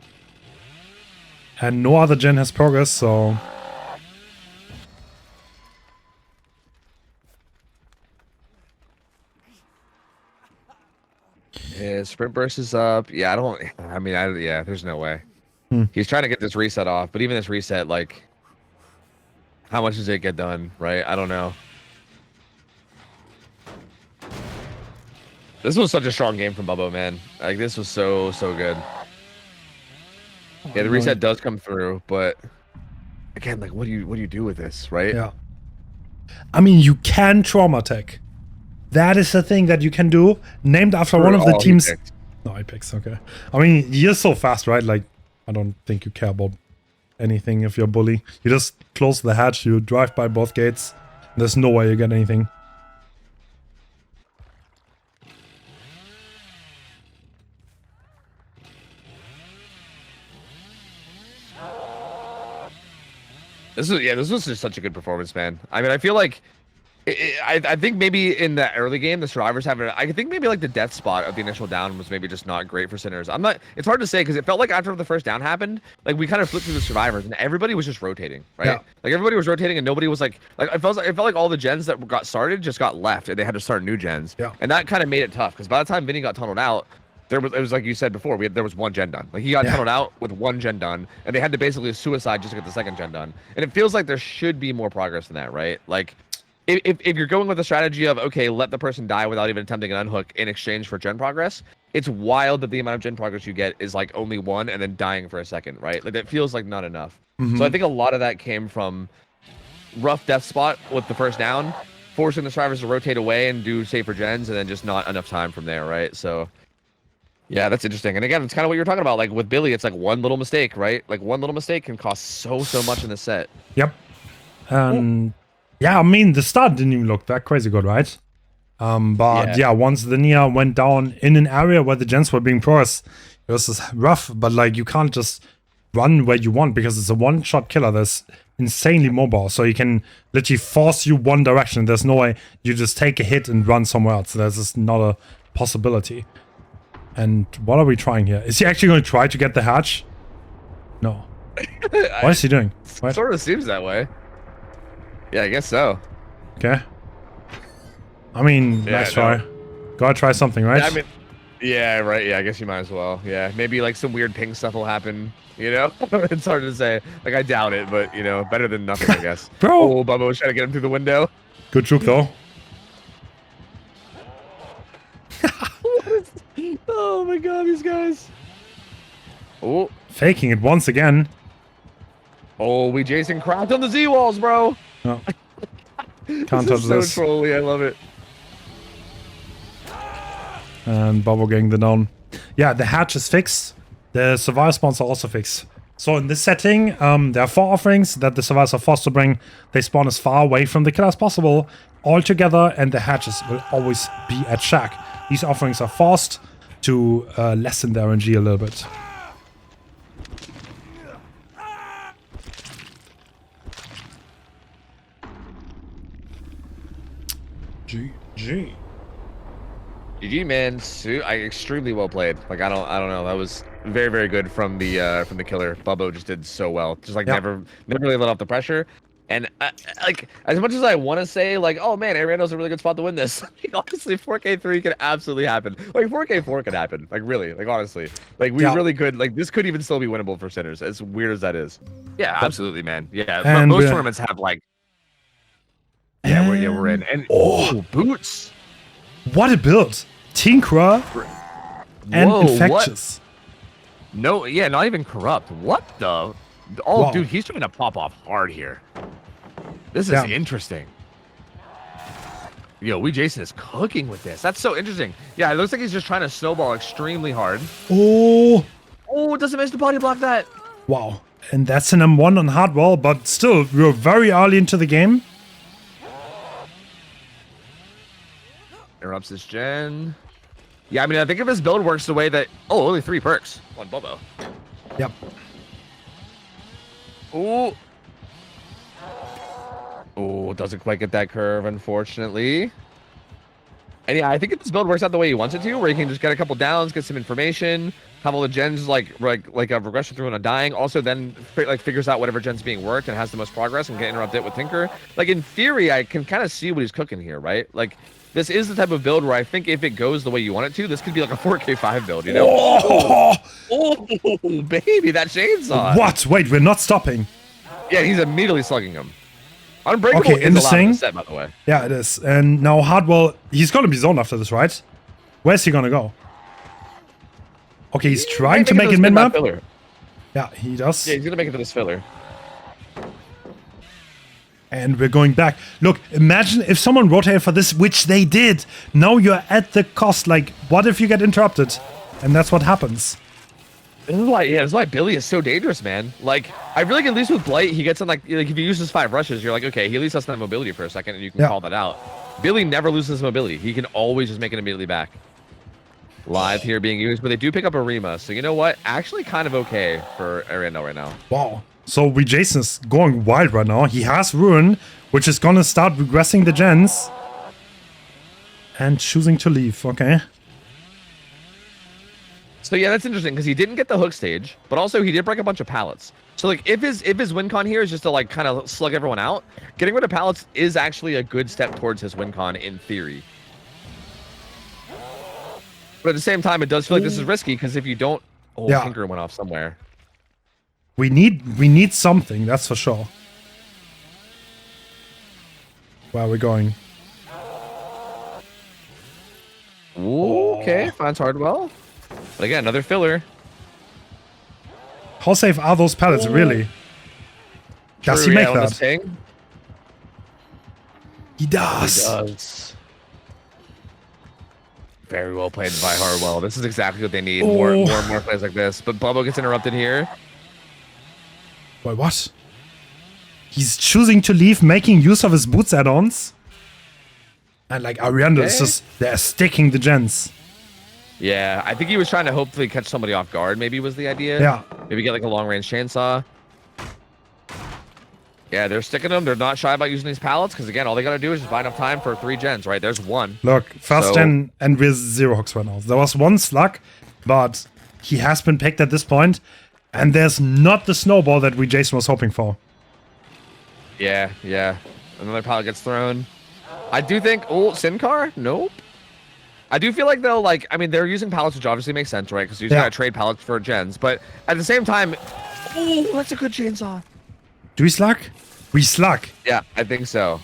A: And no other gen has progress, so
B: Yeah, sprint burst is up. Yeah, yeah, there's no way.
A: Hmm.
B: He's trying to get this reset off, but even this reset, like, how much does it get done, right? I don't know. This was such a strong game from Bubbo, man. Like, this was so good. Yeah, the reset does come through, but again, like, what do you do with this, right?
A: yeah. I mean, you can trauma tech. That is the thing that you can do. Named after one of the teams. No, he picks. Okay. I mean, you're so fast, right? Like, I don't think you care about anything if you're bully. You just close the hatch. You drive by both gates. There's no way you get anything.
B: This was just such a good performance, man. I mean, I feel like I think maybe in the early game, the survivors I think maybe like the death spot of the initial down was maybe just not great for Sinners. It's hard to say because it felt like after the first down happened, like we kind of flipped through the survivors and everybody was just rotating, right?
A: Yeah.
B: Like everybody was rotating and nobody was like it felt like all the gens that got started just got left and they had to start new gens.
A: Yeah.
B: And that kind of made it tough because by the time Vinny got tunneled out, it was like you said before, there was one gen done. Like he got tunneled out with one gen done, and they had to basically suicide just to get the second gen done. And it feels like there should be more progress than that, right? Like if you're going with the strategy of okay, let the person die without even attempting an unhook in exchange for gen progress, it's wild that the amount of gen progress you get is like only one and then dying for a second, right? Like it feels like not enough. So I think a lot of that came from rough death spot with the first down, forcing the survivors to rotate away and do safer gens, and then just not enough time from there, right? So yeah, that's interesting. And again, it's kind of what you're talking about. Like with Billy, it's like one little mistake, right? Like one little mistake can cost so much in the set.
A: Yep. Yeah, I mean, the start didn't even look that crazy good, right? But yeah, once the Nia went down in an area where the gens were being progressed, it was just rough. But like, you can't just run where you want because it's a one-shot killer that's insanely mobile. So you can literally force you one direction. There's no way you just take a hit and run somewhere else. That's just not a possibility. And what are we trying here? Is he actually going to try to get the hatch? No. What is he doing? What?
B: Sort of seems that way. Yeah, I guess so.
A: Okay. I mean,
B: Yeah,
A: nice try. Gotta try something, right?
B: Yeah, I mean, yeah, right. Yeah, I guess you might as well. Yeah, maybe like some weird ping stuff will happen. You know, it's hard to say. Like, I doubt it, but you know, better than nothing, I guess.
A: Bro.
B: Oh, Bubba was trying to get him through the window.
A: Good juke, though.
B: Oh my god, these guys. Oh.
A: Faking it once again.
B: Oh, we Jason cracked on the Z walls, bro.
A: No. Can't
B: This
A: touch
B: is so
A: this.
B: trolly. I love it.
A: And Bobo getting the down. Yeah, the hatch is fixed. The survivor spawns are also fixed. So in this setting, there are 4 offerings that the survivors are forced to bring. They spawn as far away from the killer as possible, all together, and the hatches will always be at shack. These offerings are forced to lessen the RNG a little bit. GG.
B: GG, man. Extremely well played. Like I don't know. That was very good from the killer. Bubbo just did so well. Just like never really let off the pressure. And like as much as I want to say like, oh man, Ariando's a really good spot to win this. Like, honestly, 4K3 could absolutely happen. Like 4K4 could happen. Like really. Like honestly. Like we really could. Like this could even still be winnable for Sinners. As weird as that is. Yeah, absolutely, man. Yeah,
A: and
B: most tournaments have like. Yeah, we're in. And boots.
A: What a build! Tinkerer and
B: Whoa,
A: Infectious.
B: What? No, yeah, not even corrupt. What the? Oh,
A: Wow.
B: dude, he's trying to pop off hard here. This is interesting. Yo, Jason is cooking with this. That's so interesting. Yeah, it looks like he's just trying to snowball extremely hard.
A: Oh,
B: Doesn't manage to body block that.
A: wow. And that's an M1 on Hardwell, but still, we're very early into the game.
B: Interrupts this gen. Yeah, I mean, I think if his build works the way that... Oh, only 3 perks on Bobo.
A: Yep.
B: Ooh. Oh, doesn't quite get that curve, unfortunately. And yeah, I think if this build works out the way he wants it to, where he can just get a couple downs, get some information, have all the gens like a regression through and undying. Also, then figures out whatever gen's being worked and has the most progress and can interrupt it with Tinker. Like in theory, I can kind of see what he's cooking here, right? Like this is the type of build where I think if it goes the way you want it to, this could be like a 4K5 build, you know? Oh, baby, that chainsaw.
A: What? Wait, we're not stopping.
B: Yeah, he's immediately slugging him. Unbreakable
A: Okay,
B: is allowed in
A: interesting.
B: the set, by the way.
A: Yeah, it is. And now Hardwell, he's gonna be zoned after this, right? Where's he gonna go? Okay, he's trying to make it mid-map. Yeah, he does.
B: Yeah, he's gonna make it to this filler.
A: And we're going back. Look, imagine if someone rotated for this, which they did. Now you're at the cost. Like, what if you get interrupted? And that's what happens.
B: This is why Billy is so dangerous, man. Like, I feel like at least with Blight, he gets on like if he uses 5 rushes, you're like, okay, he at least has that mobility for a second, and you can call that out. Billy never loses mobility. He can always just make it immediately back. Live here being used, but they do pick up a Rima, so you know what? Actually, kind of okay for Ariando right now.
A: Wow. So Jason is going wild right now. He has Ruin, which is gonna start regressing the gens. And choosing to leave, okay.
B: So yeah, that's interesting because he didn't get the hook stage, but also he did break a bunch of pallets. So like if his win con here is just to like kind of slug everyone out, getting rid of pallets is actually a good step towards his win con in theory. But at the same time, it does feel like this is risky because if you don't, Tinker went off somewhere.
A: We need something, that's for sure. Where are we going?
B: Ooh, okay, finds Hardwell. But again, another filler.
A: How safe are those pallets, really? Does he make that? He does.
B: He does. Very well played by Hardwell. This is exactly what they need. More and more plays like this. But Bubba gets interrupted here.
A: Wait, what? He's choosing to leave, making use of his boots add-ons. And like Ariando is just, they're sticking the gens.
B: Yeah, I think he was trying to hopefully catch somebody off guard, maybe was the idea.
A: Yeah.
B: Maybe get like a long-range chainsaw. Yeah, they're sticking them. They're not shy about using these pallets because, again, all they got to do is just buy enough time for 3 gens, right? There's 1.
A: Look, first gen and with 0 hooks right now. There was 1 slug, but he has been picked at this point, and there's not the snowball that Jason was hoping for.
B: Yeah. Another pallet gets thrown. I do think, Sincar? Nope. I do feel like they'll they're using pallets, which obviously makes sense, right? Because you're gonna trade pallets for gens, but at the same time, that's a good chainsaw.
A: Do we slug? We slug.
B: Yeah, I think so.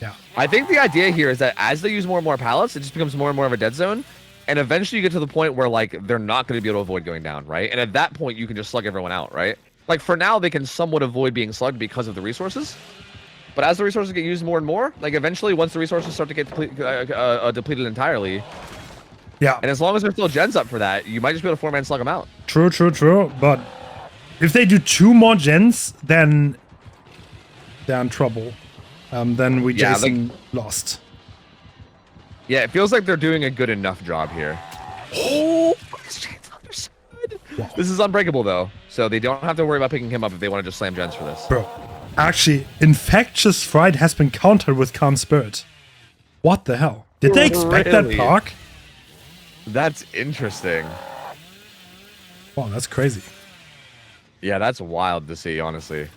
A: Yeah.
B: I think the idea here is that as they use more and more pallets, it just becomes more and more of a dead zone. And eventually you get to the point where they're not going to be able to avoid going down, right? And at that point, you can just slug everyone out, right? Like for now, they can somewhat avoid being slugged because of the resources. But as the resources get used more and more, eventually once the resources start to get depleted entirely, and as long as there's still gens up for that, you might just be able to 4-man slug them out.
A: True. But if they do 2 more gens, then they're in trouble. Then Jason lost.
B: Yeah, it feels like they're doing a good enough job here. Oh, this chain's understood. Wow. This is unbreakable though, so they don't have to worry about picking him up if they want to just slam gens for this.
A: Bro, actually, Infectious Fright has been countered with Calm Spirit. What the hell? Did they expect that proc?
B: That's interesting.
A: Wow, that's crazy.
B: Yeah, that's wild to see, honestly.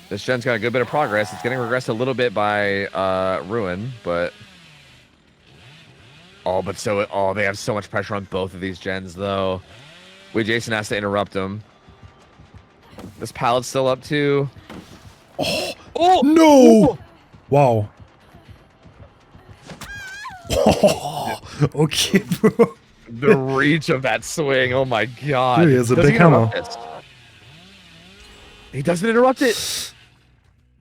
B: This gen's got a good bit of progress. It's getting regressed a little bit by Ruin, but... they have so much pressure on both of these gens, though. Jason has to interrupt them. This pallet's still up, too.
A: Oh no! Wow. Okay, bro.
B: The reach of that swing, oh my god.
A: He has a big hammer.
B: He doesn't interrupt it.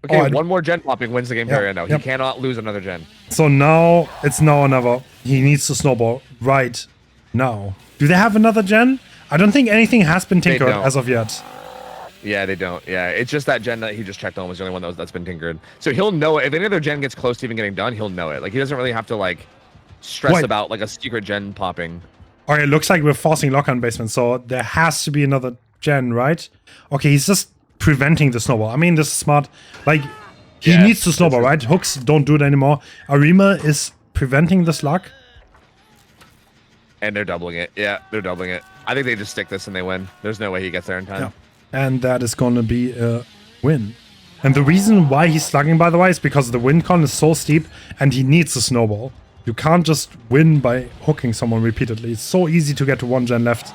B: Okay, one more gen popping wins the game period now. He cannot lose another gen.
A: So now, it's now another. He needs to snowball right now. Do they have another gen? I don't think anything has been tinkered as of yet.
B: Yeah, they don't. Yeah, it's just that gen that he just checked on was the only one that's been tinkered. So he'll know it. If any other gen gets close to even getting done, he'll know it. Like, he doesn't really have to, stress about, a secret gen popping.
A: Okay, it looks like we're forcing lock-on basement, so there has to be another gen, right? Okay, he's just preventing the snowball. I mean, this is smart. He
B: Yeah,
A: needs to snowball, right? Hooks don't do it anymore. Arima is preventing the slug.
B: And they're doubling it. Yeah, they're doubling it. I think they just stick this and they win. There's no way he gets there in time.
A: Yeah. And that is going to be a win. And the reason why he's slugging, by the way, is because the win con is so steep and he needs a snowball. You can't just win by hooking someone repeatedly. It's so easy to get to 1 gen left.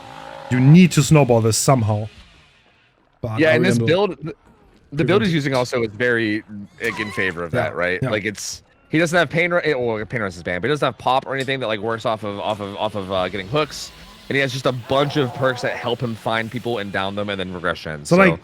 A: You need to snowball this somehow. But
B: Yeah, and this build, the build he's using also is very like, in favor of that, right?
A: Yeah.
B: Like he doesn't have pain rest is banned, but he doesn't have pop or anything that like works off of getting hooks. And he has just a bunch of perks that help him find people and down them and then regression.
A: So like,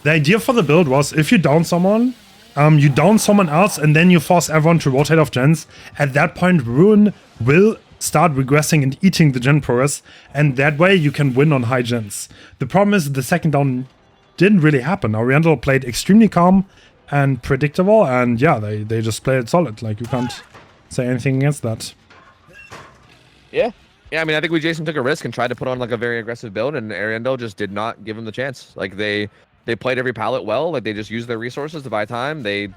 A: the idea for the build was if you down someone, you down someone else and then you force everyone to rotate off gens. At that point, Ruin will start regressing and eating the gen progress, and that way you can win on high gens. The problem is the second down didn't really happen. Oriental played extremely calm and predictable, and yeah, they just played solid. Like, you can't say anything against that.
B: Yeah. Yeah, I mean, I think Jason took a risk and tried to put on like a very aggressive build, and Ariendo just did not give him the chance. Like they played every pallet well. Like they just used their resources to buy time. They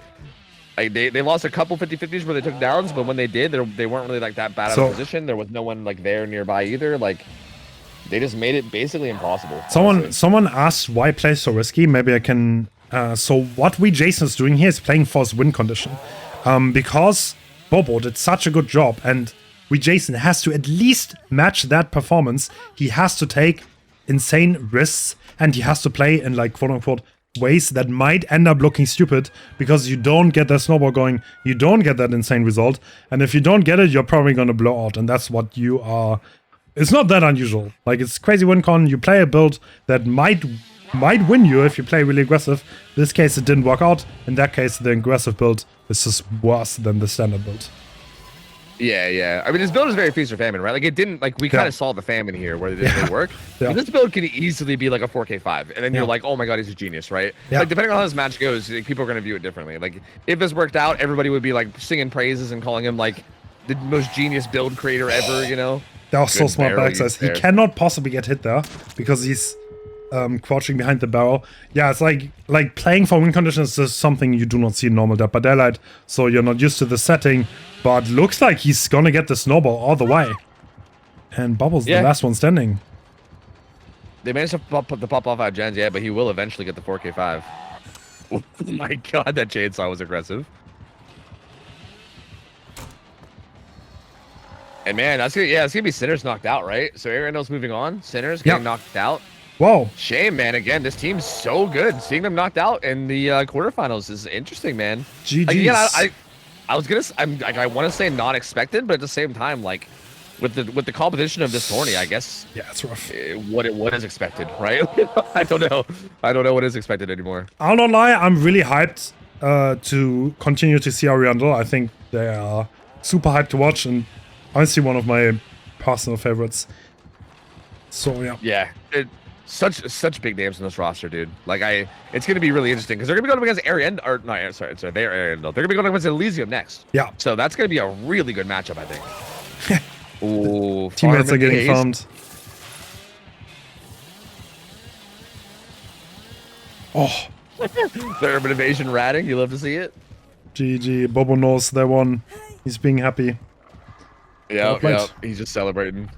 B: lost a couple 50-50s where they took downs, but when they did, they weren't really like that bad out of position. There was no one like there nearby either. Like they just made it basically impossible.
A: Someone asked why play so risky. Maybe I can. So what Jason is doing here is playing for his win condition, because Bobo did such a good job, and Jason has to at least match that performance. He has to take insane risks, and he has to play in like quote unquote ways that might end up looking stupid because you don't get that snowball going, you don't get that insane result, and if you don't get it, you're probably gonna blow out, and that's what you are. It's not that unusual. Like, it's crazy win con. You play a build that might win you if you play really aggressive. In this case, it didn't work out. In that case, the aggressive build is just worse than the standard build.
B: Yeah, yeah. I mean, this build is very feast or famine, right? Like, it didn't, like, we kind of saw the famine here where it didn't really work.
A: Yeah.
B: This build could easily be like a 4K5, and then you're like, oh my god, he's a genius, right?
A: Yeah.
B: Like, depending on how this match goes, like, people are going to view it differently. Like, if this worked out, everybody would be, like, singing praises and calling him, like, the most genius build creator ever, you know?
A: That was so smart back access. He cannot possibly get hit there because he's crouching behind the barrel. Yeah, it's like playing for win conditions is something you do not see in normal Dead by Daylight, so you're not used to the setting, but looks like he's gonna get the snowball all the way. And Bubble's the last one standing.
B: They managed to pop off out gens, yeah, but he will eventually get the 4K5. Oh my god, that chainsaw was aggressive. And man, that's gonna be Sinners knocked out, right? So Ariando's moving on. Sinners getting knocked out.
A: Whoa.
B: Shame, man. Again, this team's so good. Seeing them knocked out in the quarterfinals is interesting, man.
A: GG's.
B: Like, again, I want to say not expected, but at the same time, like with the competition of this tourney, I guess.
A: Yeah, it's rough.
B: What is expected, right? I don't know. I don't know what is expected anymore.
A: I'll not lie. I'm really hyped to continue to see Ariando. I think they are super hyped to watch, and honestly one of my personal favorites. So yeah.
B: Yeah. Such big names in this roster, dude. Like it's gonna be really interesting because they're gonna be going against Arian, or no, sorry, they're Arian. They're gonna be going against Elysium next.
A: Yeah.
B: So that's gonna be a really good matchup, I think. Ooh,
A: teammates are getting farmed. Oh.
B: The urban invasion ratting. You love to see it.
A: GG. Bobo knows they won. He's being happy.
B: Yeah. He's just celebrating.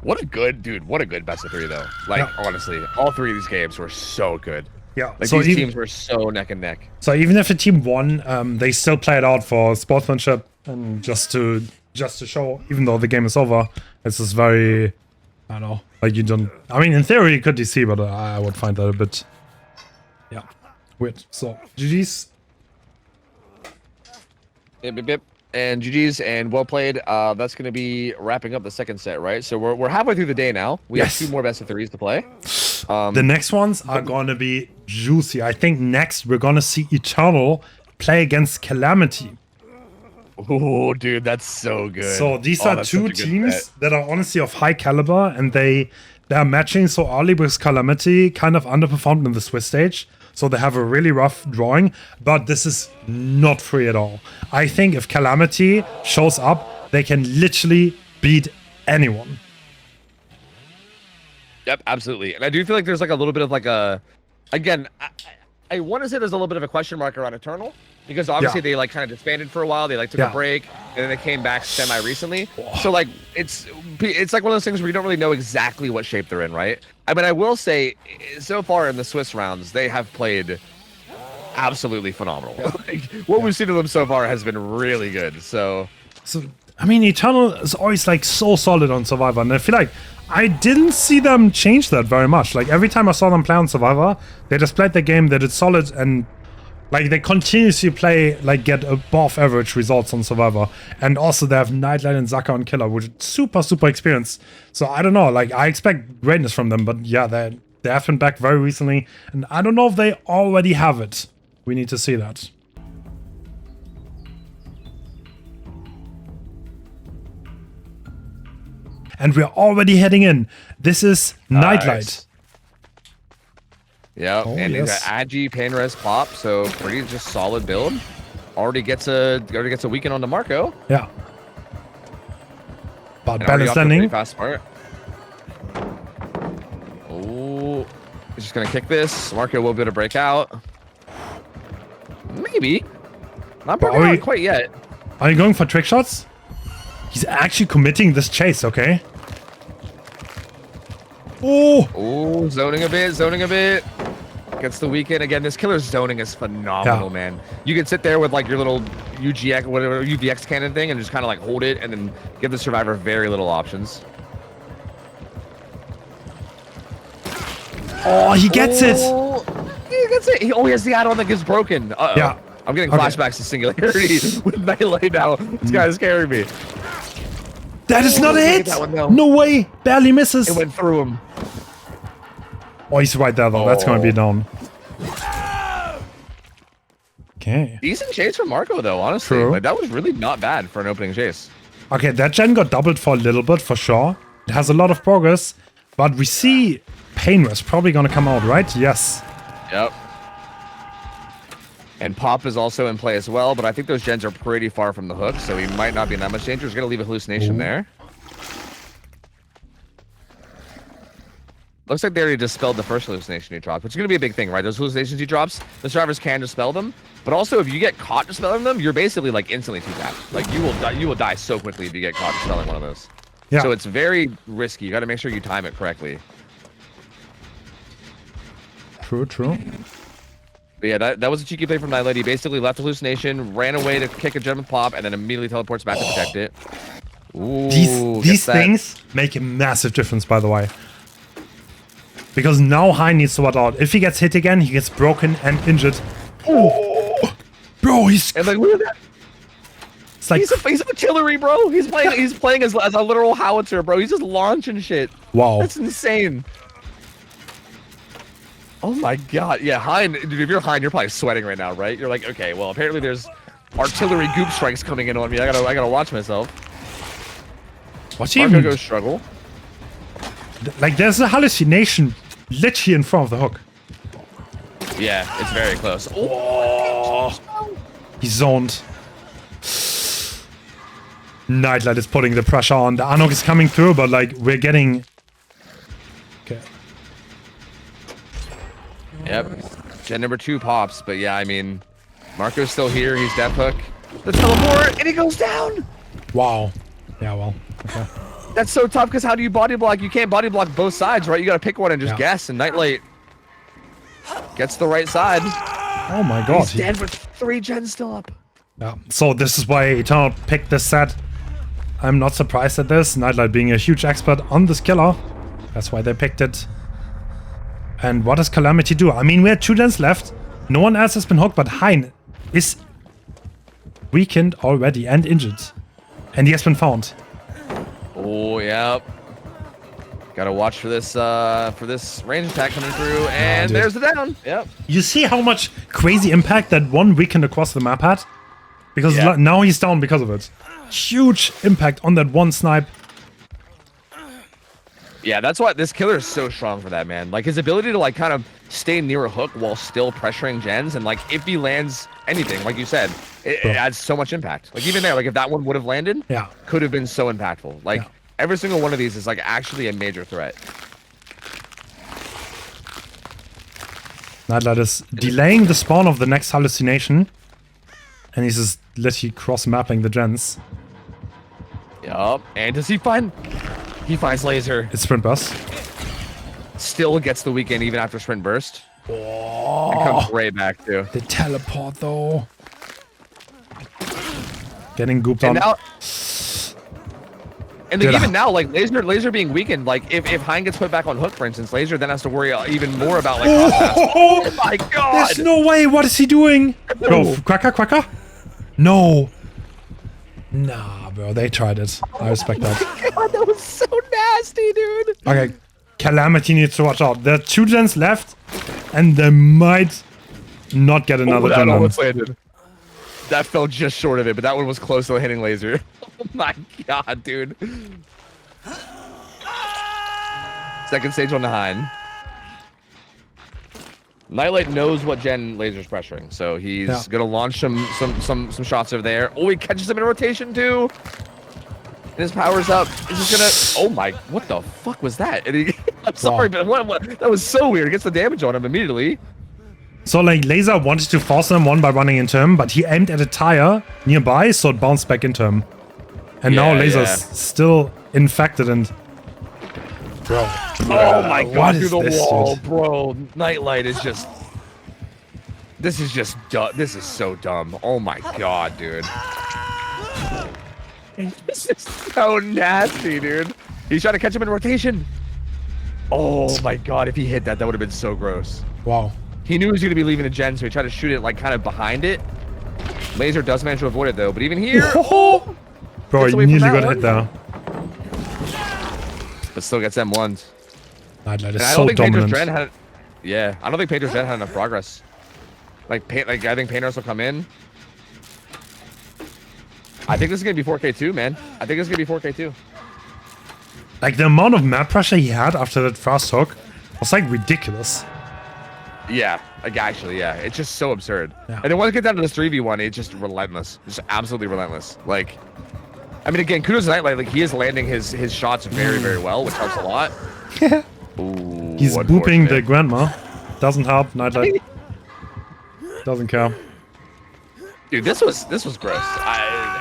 B: What a good best of 3 though. Like honestly, all 3 of these games were so good.
A: Yeah.
B: Like, so these teams were so neck and neck.
A: So even if a team won, they still play it out for sportsmanship and just to show, even though the game is over. It's just very, I don't know, like you don't. I mean, in theory you could DC, but I would find that a bit, weird. So GG's.
B: Yep. And GG's and well played. That's going to be wrapping up the second set, right? So we're halfway through the day now. We have 2 more best of 3s to play.
A: The next ones are going to be juicy. I think next we're going to see Eternal play against Calamity.
B: Oh, dude, that's so good.
A: So these are 2 teams that are honestly of high caliber, and they are matching so early because Calamity kind of underperformed in the Swiss stage. So they have a really rough drawing, but this is not free at all. I think if Calamity shows up, they can literally beat anyone.
B: Yep, absolutely. And I do feel like there's like a little bit of like a, again, I want to say there's a little bit of a question mark around Eternal because obviously they like kind of disbanded for a while. They like took a break and then they came back semi recently. So like it's like one of those things where you don't really know exactly what shape they're in, right? I mean, I will say so far in the Swiss rounds, they have played absolutely phenomenal. Like, what we've seen of them so far has been really good. So
A: I mean, Eternal is always like so solid on Survivor, and I feel like I didn't see them change that very much. Like every time I saw them play on Survivor, they just played the game, they did solid, and like they continuously play, like get above average results on Survivor. And also they have Nightlight and Zaka on Killer, which is super experienced. So I don't know, like I expect greatness from them, but yeah, they have been back very recently, and I don't know if they already have it. We need to see that. And we're already heading in. This is Nightlight.
B: Yeah, and he's got Agi, Panres, Pop, so pretty just solid build. Already gets a weekend on the Marco.
A: Yeah. But
B: And
A: balance landing.
B: Fast start. Oh, he's just gonna kick this. Marco will be able to break out. Maybe. Not breaking out quite yet.
A: Are you going for trick shots? He's actually committing this chase, okay?
B: Oh, zoning a bit. Gets the weekend again. This killer's zoning is phenomenal, man. You can sit there with like your little UGX, whatever UVX cannon thing, and just kind of like hold it, and then give the survivor very little options.
A: Oh, he gets it.
B: He gets it. He has the add-on that gets broken. Uh-oh. Yeah. I'm getting flashbacks to Singularity with Melee now. This guy is scaring me.
A: That is not it! No way! Barely misses!
B: It went through him.
A: Oh, he's right there though. That's gonna be down. Okay.
B: Decent chase from Marco though, honestly.
A: True.
B: Like, that was really not bad for an opening chase.
A: Okay, that gen got doubled for a little bit, for sure. It has a lot of progress, but we see Painrest probably gonna come out, right? Yes.
B: Yep. And Pop is also in play as well, but I think those gens are pretty far from the hook, so he might not be in that much danger. He's going to leave a hallucination there. Looks like they already dispelled the first hallucination he dropped, which is going to be a big thing, right? Those hallucinations he drops, the survivors can dispel them, but also if you get caught dispelling them, you're basically like instantly two-tapped. Like you will die so quickly if you get caught dispelling one of those. Yeah. So it's very risky. You got to make sure you time it correctly.
A: True.
B: But yeah, that was a cheeky play from Nightlight. He basically left hallucination, ran away to kick a gem with Pop, and then immediately teleports back to protect it. Ooh,
A: these things make a massive difference, by the way. Because now Hein needs to watch out. If he gets hit again, he gets broken and injured. Oh, bro, he's
B: and like look at that.
A: It's like
B: he's artillery, bro. He's playing as a literal howitzer, bro. He's just launching shit.
A: Wow,
B: that's insane. Oh my god, yeah, Hein, dude, if you're Hein, you're probably sweating right now, right? You're like, okay, well, apparently there's artillery goop strikes coming in on me. I gotta watch myself.
A: What's even?
B: Go struggle.
A: Like, there's a hallucination literally in front of the hook.
B: Yeah, it's very close. Oh,
A: he's zoned. Nightlight is putting the pressure on. The Anok is coming through, but like, we're getting. Okay.
B: Yep. Gen number 2 pops, but yeah, I mean, Marco's still here. He's death hook. The teleport, and he goes down.
A: Wow. Yeah, well, okay.
B: That's so tough because how do you body block? You can't body block both sides, right? You gotta pick one and just guess. And Nightlight gets the right side.
A: Oh my god.
B: He's dead with 3 gens still up.
A: Yeah. So this is why Eternal picked this set. I'm not surprised at this. Nightlight being a huge expert on this killer. That's why they picked it. And what does Calamity do? I mean, we had 2 gens left. No one else has been hooked, but Hein is weakened already and injured. And he has been found.
B: Oh, yeah. Gotta watch for this range attack coming through, and there's the down. Yep.
A: You see how much crazy impact that one weekend across the map had? Because now he's down because of it. Huge impact on that one snipe.
B: Yeah, that's why this killer is so strong for that, man. Like, his ability to, like, kind of stay near a hook while still pressuring gens, and, like, if he lands anything, like you said, it adds so much impact. Like, even there, like, if that one would have landed, could have been so impactful. Like, every single one of these is, like, actually a major threat.
A: Nightlight is delaying the spawn of the next hallucination. And he's just literally cross-mapping the gens.
B: Yup. And does he find... He finds laser.
A: It's sprint burst.
B: Still gets the weekend even after sprint burst. And comes right back too.
A: They teleport though. Getting gooped
B: And
A: on.
B: now... And
A: Dude,
B: even now, like laser being weakened, like if Hein gets put back on hook, for instance, laser then has to worry even more about like. Oh my god!
A: There's no way. What is he doing? Go, Quacker. No. Nah, bro. They tried it. I respect that.
B: God, that was so nasty, dude.
A: Okay, Calamity needs to watch out. There are 2 gens left, and they might not get another
B: that
A: gen on.
B: almost landed. That fell just short of it, but that one was close to hitting laser. Oh my god, dude. Second stage on the Hein. Nightlight knows what gen laser's pressuring, so he's gonna launch some shots over there. Oh, he catches him in rotation too. And his power's up. He's just gonna. Oh my! What the fuck was that? And he, I'm sorry, but what? That was so weird. Gets the damage on him immediately.
A: So like Laser wanted to force him one by running into him, but he aimed at a tire nearby, so it bounced back into him. And now Laser's still infected and... Bro.
B: Oh my god, through the
A: this,
B: wall,
A: dude?
B: bro. Nightlight is just... This is just dumb. This is so dumb. Oh my god, dude. This is so nasty, dude. He's trying to catch him in rotation. Oh my god, if he hit that, that would have been so gross.
A: Wow.
B: He knew he was going to be leaving a gen, so he tried to shoot it like kind of behind it. Laser does manage to avoid it though, but even here... Oh!
A: Bro, he nearly got hit there.
B: But still gets M1s.
A: Nightlight is
B: I
A: so
B: don't think
A: dominant.
B: Painter's Dread had... Yeah, I don't think Painter's Dread had enough progress. I think Painters will come in. I think this is going to be 4K too, man. I think this is going to be 4K too.
A: Like, the amount of map pressure he had after that first hook was, like, ridiculous.
B: Yeah, like actually, yeah. It's just so absurd.
A: Yeah.
B: And then once it gets down to this 3v1, it's just relentless. Just absolutely relentless. Like, I mean, again, kudos to Nightlight. Like, he is landing his shots very, very well, which helps a lot. Ooh,
A: He's booping the grandma. Doesn't help. Nightlight doesn't care.
B: Dude, this was gross.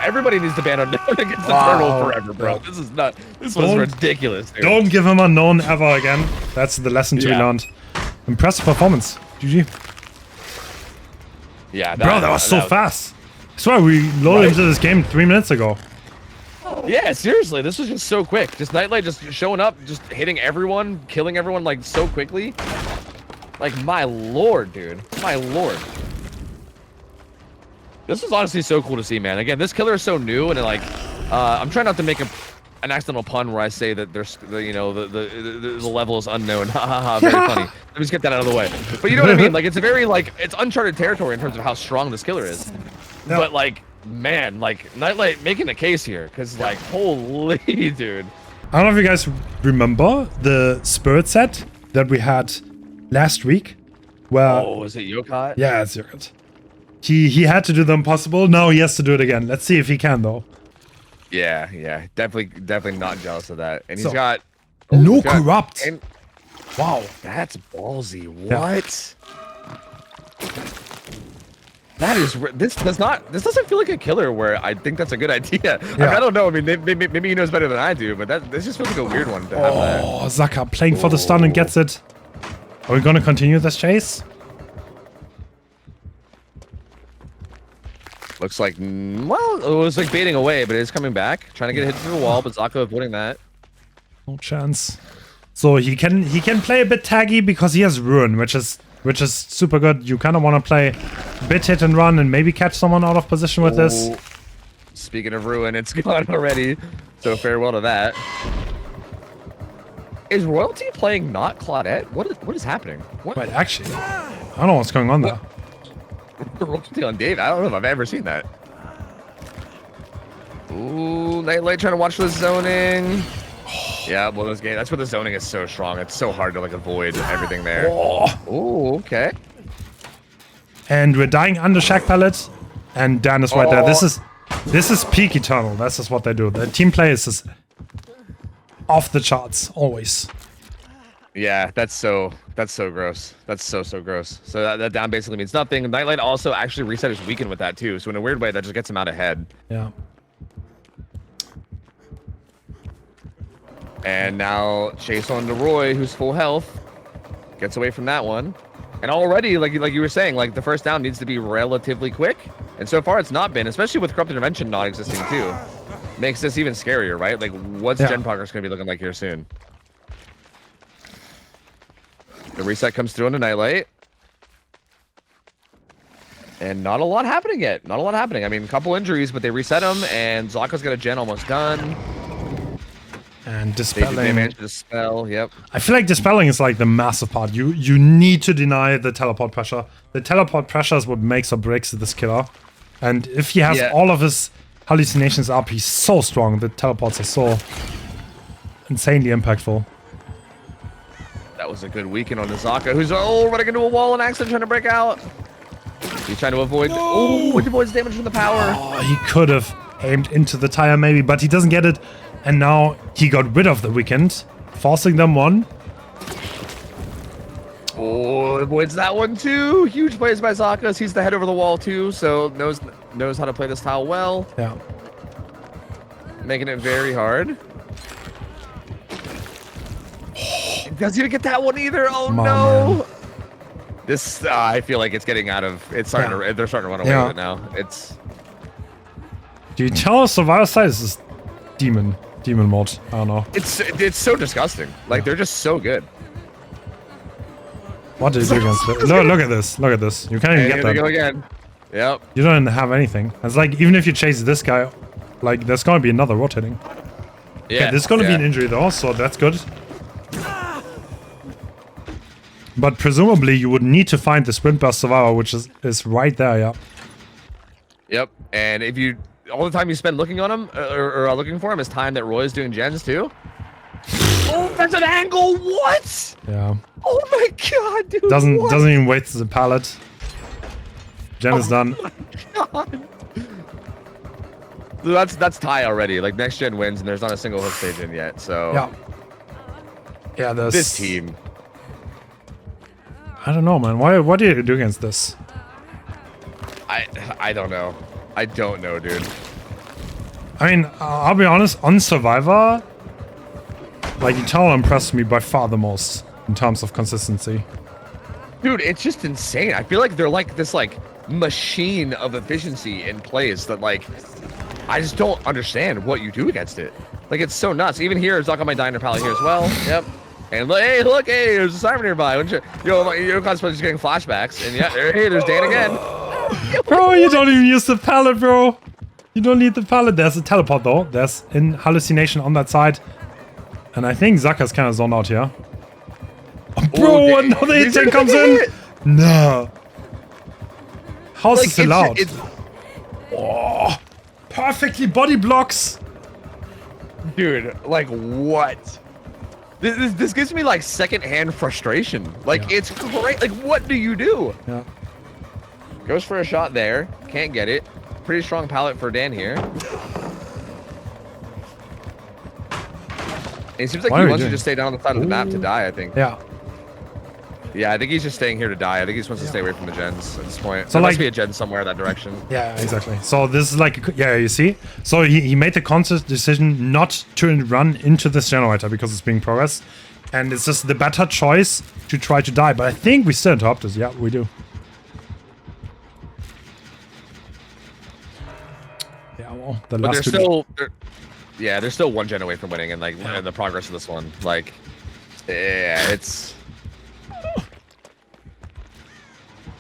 B: Everybody needs to ban Unknown against the turtle forever, bro. This is not. This was ridiculous, dude.
A: Don't give him Unknown ever again. That's the lesson to be learned. Impressive performance. GG.
B: Yeah,
A: Bro, that was so fast. I swear we loaded into this game 3 minutes ago.
B: Yeah, seriously, this was just so quick. Just Nightlight just showing up, just hitting everyone, killing everyone like so quickly. Like, my lord, dude. My lord. This is honestly so cool to see, man. Again, this killer is so new, and like, I'm trying not to make an accidental pun where I say that there's, you know, the level is unknown. Ha ha ha. Very funny. Let me just get that out of the way. But you know what I mean? Like, it's a very like, it's uncharted territory in terms of how strong this killer is.
A: Yeah.
B: But like, man, like Nightlight making a case here, cause like, holy dude.
A: I don't know if you guys remember the Spirit set that we had last week, where
B: Was it Yokot?
A: yeah, it's Yogurt. He had to do the impossible. Now he has to do it again. Let's see if he can though.
B: Yeah, definitely not jealous of that. And he's
A: So,
B: got
A: no corrupt.
B: And
A: Wow.
B: that's ballsy. What? That is this doesn't feel like a killer where I think that's a good idea. I, mean, I don't know. I mean, maybe he knows better than I do, but this just feels like a weird one to have that.
A: Oh, Zaka playing for the stun and gets it. Are we gonna continue this chase?
B: Looks like, well, it was like baiting away, but it is coming back, trying to get hit through the wall, but Zaka avoiding that.
A: No chance. So he can play a bit taggy because he has Ruin, which is super good. You kind of want to play a bit hit and run and maybe catch someone out of position with this.
B: Speaking of Ruin, it's gone already, so farewell to that. Is Royalty playing not Claudette? What is happening? What?
A: Wait, actually, I don't know what's going on there.
B: Royalty on Dave? I don't know if I've ever seen that. Ooh, Nightlight trying to watch the zoning. Yeah, well, this game, that's where the zoning is so strong. It's so hard to like avoid everything there. Ooh, okay.
A: And we're dying under Shack Pallet, and Dan is right there. This is peak Eternal. This is what they do. The team play is just off the charts, always.
B: Yeah, that's so gross. That's so gross. So that down basically means nothing. Nightlight also actually reset his weekend with that too. So in a weird way, that just gets him out ahead.
A: Yeah.
B: And now chase on to Roy, who's full health, gets away from that one. And already, like you were saying, like the first down needs to be relatively quick. And so far, it's not been, especially with Corrupt Intervention not existing too. Makes this even scarier, right? Like, what's Gen progress going to be looking like here soon? The reset comes through on the Nightlight. And not a lot happening yet. Not a lot happening. I mean, a couple injuries, but they reset him, and Zaka's got a Gen almost done.
A: And
B: They
A: dispelling.
B: managed to dispel, yep.
A: I feel like dispelling is like the massive part. You need to deny the teleport pressure. The teleport pressure is what makes or breaks this killer. And if he has all of his hallucinations up, he's so strong. The teleports are so insanely impactful.
B: That was a good weekend on Zaka, who's running into a wall and accident trying to break out. He's trying to avoid. Oh, it avoids damage from the power.
A: Oh, he could have aimed into the tire maybe, but he doesn't get it. And now he got rid of the weekend, forcing them one.
B: Oh, avoids that one too. Huge plays by Zaka. He's the head over the wall too, so knows how to play this tile well.
A: Yeah.
B: Making it very hard. Doesn't even get that one either. Oh no.
A: Man.
B: This I feel like it's getting out of. It's starting to. They're starting to run away with it now. It's.
A: Do you tell Survivor side this is demon mode? I don't know.
B: It's so disgusting. Like they're just so good.
A: What did you do against it? Look at this. Look at this. You can't even get
B: Here they
A: that.
B: go again. Yep.
A: You don't have anything. It's like even if you chase this guy, like there's gonna be another rotating.
B: Yeah.
A: Okay, there's gonna be an injury though, so that's good. But presumably you would need to find the sprint burst survivor, which is right there, yeah.
B: Yep. And if you all the time you spend looking on him or looking for him is time that Roy's doing gens too. Oh, that's an angle. What?
A: Yeah.
B: Oh my god, dude.
A: Doesn't
B: what?
A: even wait to the pallet. Gen is done.
B: God. That's tie already. Like next gen wins, and there's not a single hook stage in yet. So
A: Yeah. Yeah, there's
B: this team.
A: I don't know, man. What do you do against this?
B: I don't know. I don't know, dude.
A: I mean, I'll be honest, on Survivor, like Eternal impressed me by far the most in terms of consistency.
B: Dude, it's just insane. I feel like they're like this like machine of efficiency in plays that like I just don't understand what you do against it. Like it's so nuts. Even here, Zuck on my diner pallet here as well. Yep. And hey, look, hey, there's a Cyber nearby. Your cosplay is getting flashbacks. And yeah, hey, there's Dan again.
A: Bro, you don't even use the pallet, bro. You don't need the pallet. There's a teleport though. There's an hallucination on that side. And I think Zaka's kind of zoned out here. Oh, bro, another hit chain comes in. No. How's
B: Like,
A: this allowed? Oh, perfectly body blocks.
B: Dude, like what? This gives me like secondhand frustration. Like it's great. Like what do you do?
A: Yeah.
B: Goes for a shot there. Can't get it. Pretty strong pallet for Dan here. It seems like
A: Why are
B: he
A: we
B: wants to
A: doing-
B: just stay down on the side of the map to die, I think.
A: Yeah.
B: Yeah, I think he's just staying here to die. I think he just wants to stay away from the gens at this point.
A: So,
B: There must
A: like-
B: be a gen somewhere in that direction.
A: Yeah, exactly. So this is like, yeah, you see? So he made the conscious decision not to run into this generator because it's being progressed. And it's just the better choice to try to die. But I think we still interrupt this. Yeah, we do. Yeah, well, the
B: But
A: last
B: they're
A: two...
B: still... yeah, they're still one gen away from winning and like in the progress of this one. Like, yeah,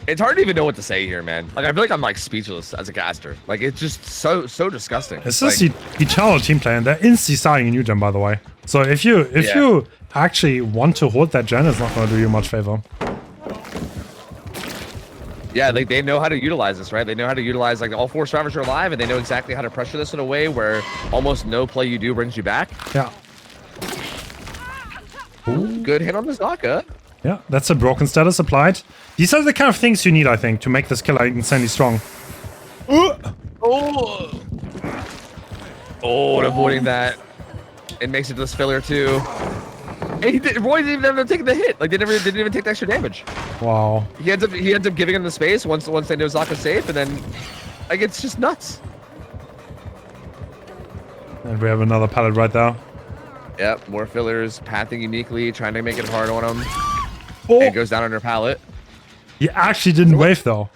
B: it's hard to even know what to say here, man. Like I feel like I'm like speechless as a caster. Like it's just so disgusting.
A: It's
B: like,
A: just eternal team play, and they're instantly starting a new gen, by the way. So if you actually want to hold that gen, it's not going to do you much favor.
B: yeah, like they know how to utilize this, right? They know how to utilize like all four survivors are alive, and they know exactly how to pressure this in a way where almost no play you do brings you back.
A: Yeah.
B: Ooh, good hit on the Zaka.
A: Yeah, that's a broken status applied. These are the kind of things you need, I think, to make this killer insanely strong.
B: Oh, and avoiding that. It makes it to this filler too. Roy didn't even end up taking the hit. Like, they didn't even take the extra damage.
A: Wow.
B: He ends up giving him the space once they know Zaka's safe, and then, like, it's just nuts.
A: And we have another pallet right there.
B: Yep, more fillers, pathing uniquely, trying to make it hard on him.
A: Oh,
B: And it goes down under pallet.
A: he actually didn't wave though.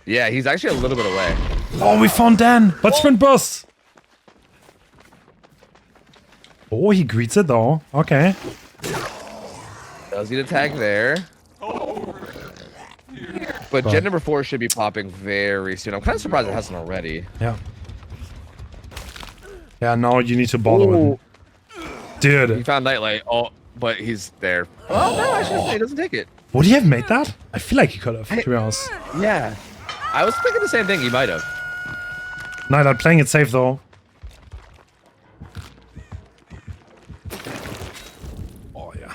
B: Yeah, he's actually a little bit away.
A: Oh, we found Dan, but sprint burst. Oh, he greets it though. Okay.
B: Does get attack there. But gen number 4 should be popping very soon. I'm kind of surprised it hasn't already.
A: Yeah. Yeah, now you need to bother with him.
B: He
A: Dude,
B: found Nightlight. Oh, but he's there. Oh, no, actually, he doesn't take it.
A: would he have made that? I feel like he could have, to be honest.
B: Yeah. I was thinking the same thing. He might have.
A: Nightlight playing it safe though. Oh yeah.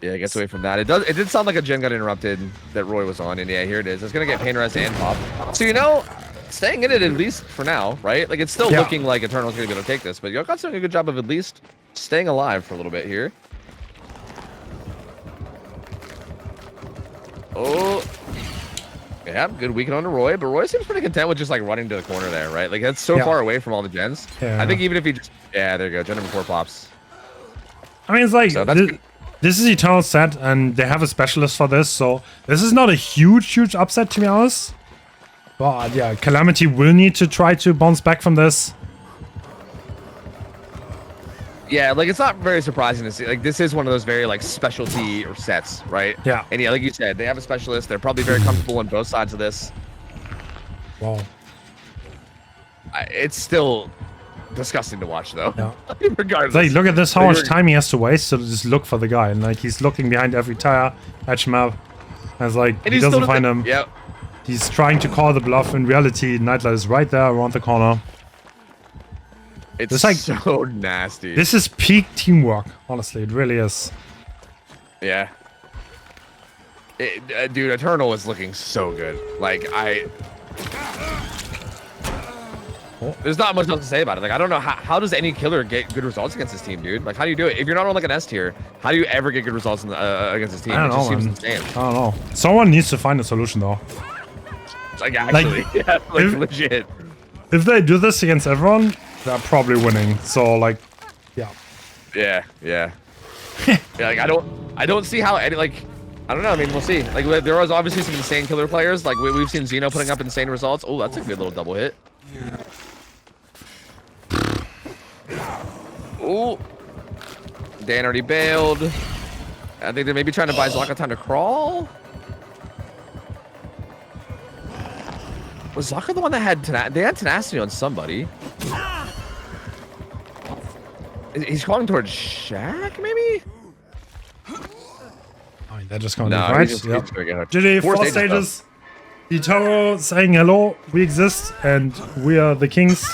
B: Yeah, it gets away from that. It did sound like a gen got interrupted that Roy was on, and yeah, here it is. It's gonna get pain rest and pop. So staying in it at least for now, right? Like it's still looking like Eternal's gonna be able to take this, but Yokot's doing a good job of at least staying alive for a little bit here. Oh. Yeah, good weekend on to Roy, but Roy seems pretty content with just like running to the corner there, right? Like that's so far away from all the gens.
A: Yeah.
B: I think even if he just, yeah, there you go, gen number 4 pops.
A: I mean, it's like,
B: So that's good.
A: this is Eternal set, and they have a specialist for this, so this is not a huge upset, to be honest. But yeah, Calamity will need to try to bounce back from this.
B: Yeah, like it's not very surprising to see. Like this is one of those very like specialty sets, right?
A: Yeah.
B: And yeah, like you said, they have a specialist. They're probably very comfortable on both sides of this.
A: Wow.
B: It's still disgusting to watch, though.
A: Yeah.
B: Regardless.
A: Like, look at this, how much time he has to waste to just look for the guy. And like, he's looking behind every tire, edge map. And it's like, he doesn't find him.
B: Yep.
A: He's trying to call the bluff. In reality, Nightlight is right there around the corner.
B: It's
A: like
B: so nasty.
A: This is peak teamwork. Honestly, it really is.
B: Yeah. Dude, Eternal is looking so good. Like, there's not much else to say about it. Like, I don't know how does any killer get good results against this team, dude? Like, how do you do it? If you're not on like an S tier, how do you ever get good results against this team?
A: I don't know,
B: just seems
A: man.
B: insane.
A: I don't know. Someone needs to find a solution, though.
B: Like, actually, yeah, like legit.
A: If they do this against everyone, they're probably winning. So, like, yeah.
B: Yeah. Yeah, like I don't see how any, like, I don't know. I mean, we'll see. Like, there was obviously some insane killer players. Like we've seen Xeno putting up insane results. Oh, that's a good little double hit. Oh, Dan already bailed. I think they're maybe trying to buy Zaka time to crawl. Was Zaka the one that had they had tenacity on somebody? He's crawling towards Shaq, maybe?
A: I mean, they're just going to
B: No,
A: right.
B: he's
A: Yep.
B: gonna get her.
A: GG, 4 stages. Etoro saying hello, we exist, and we are the kings.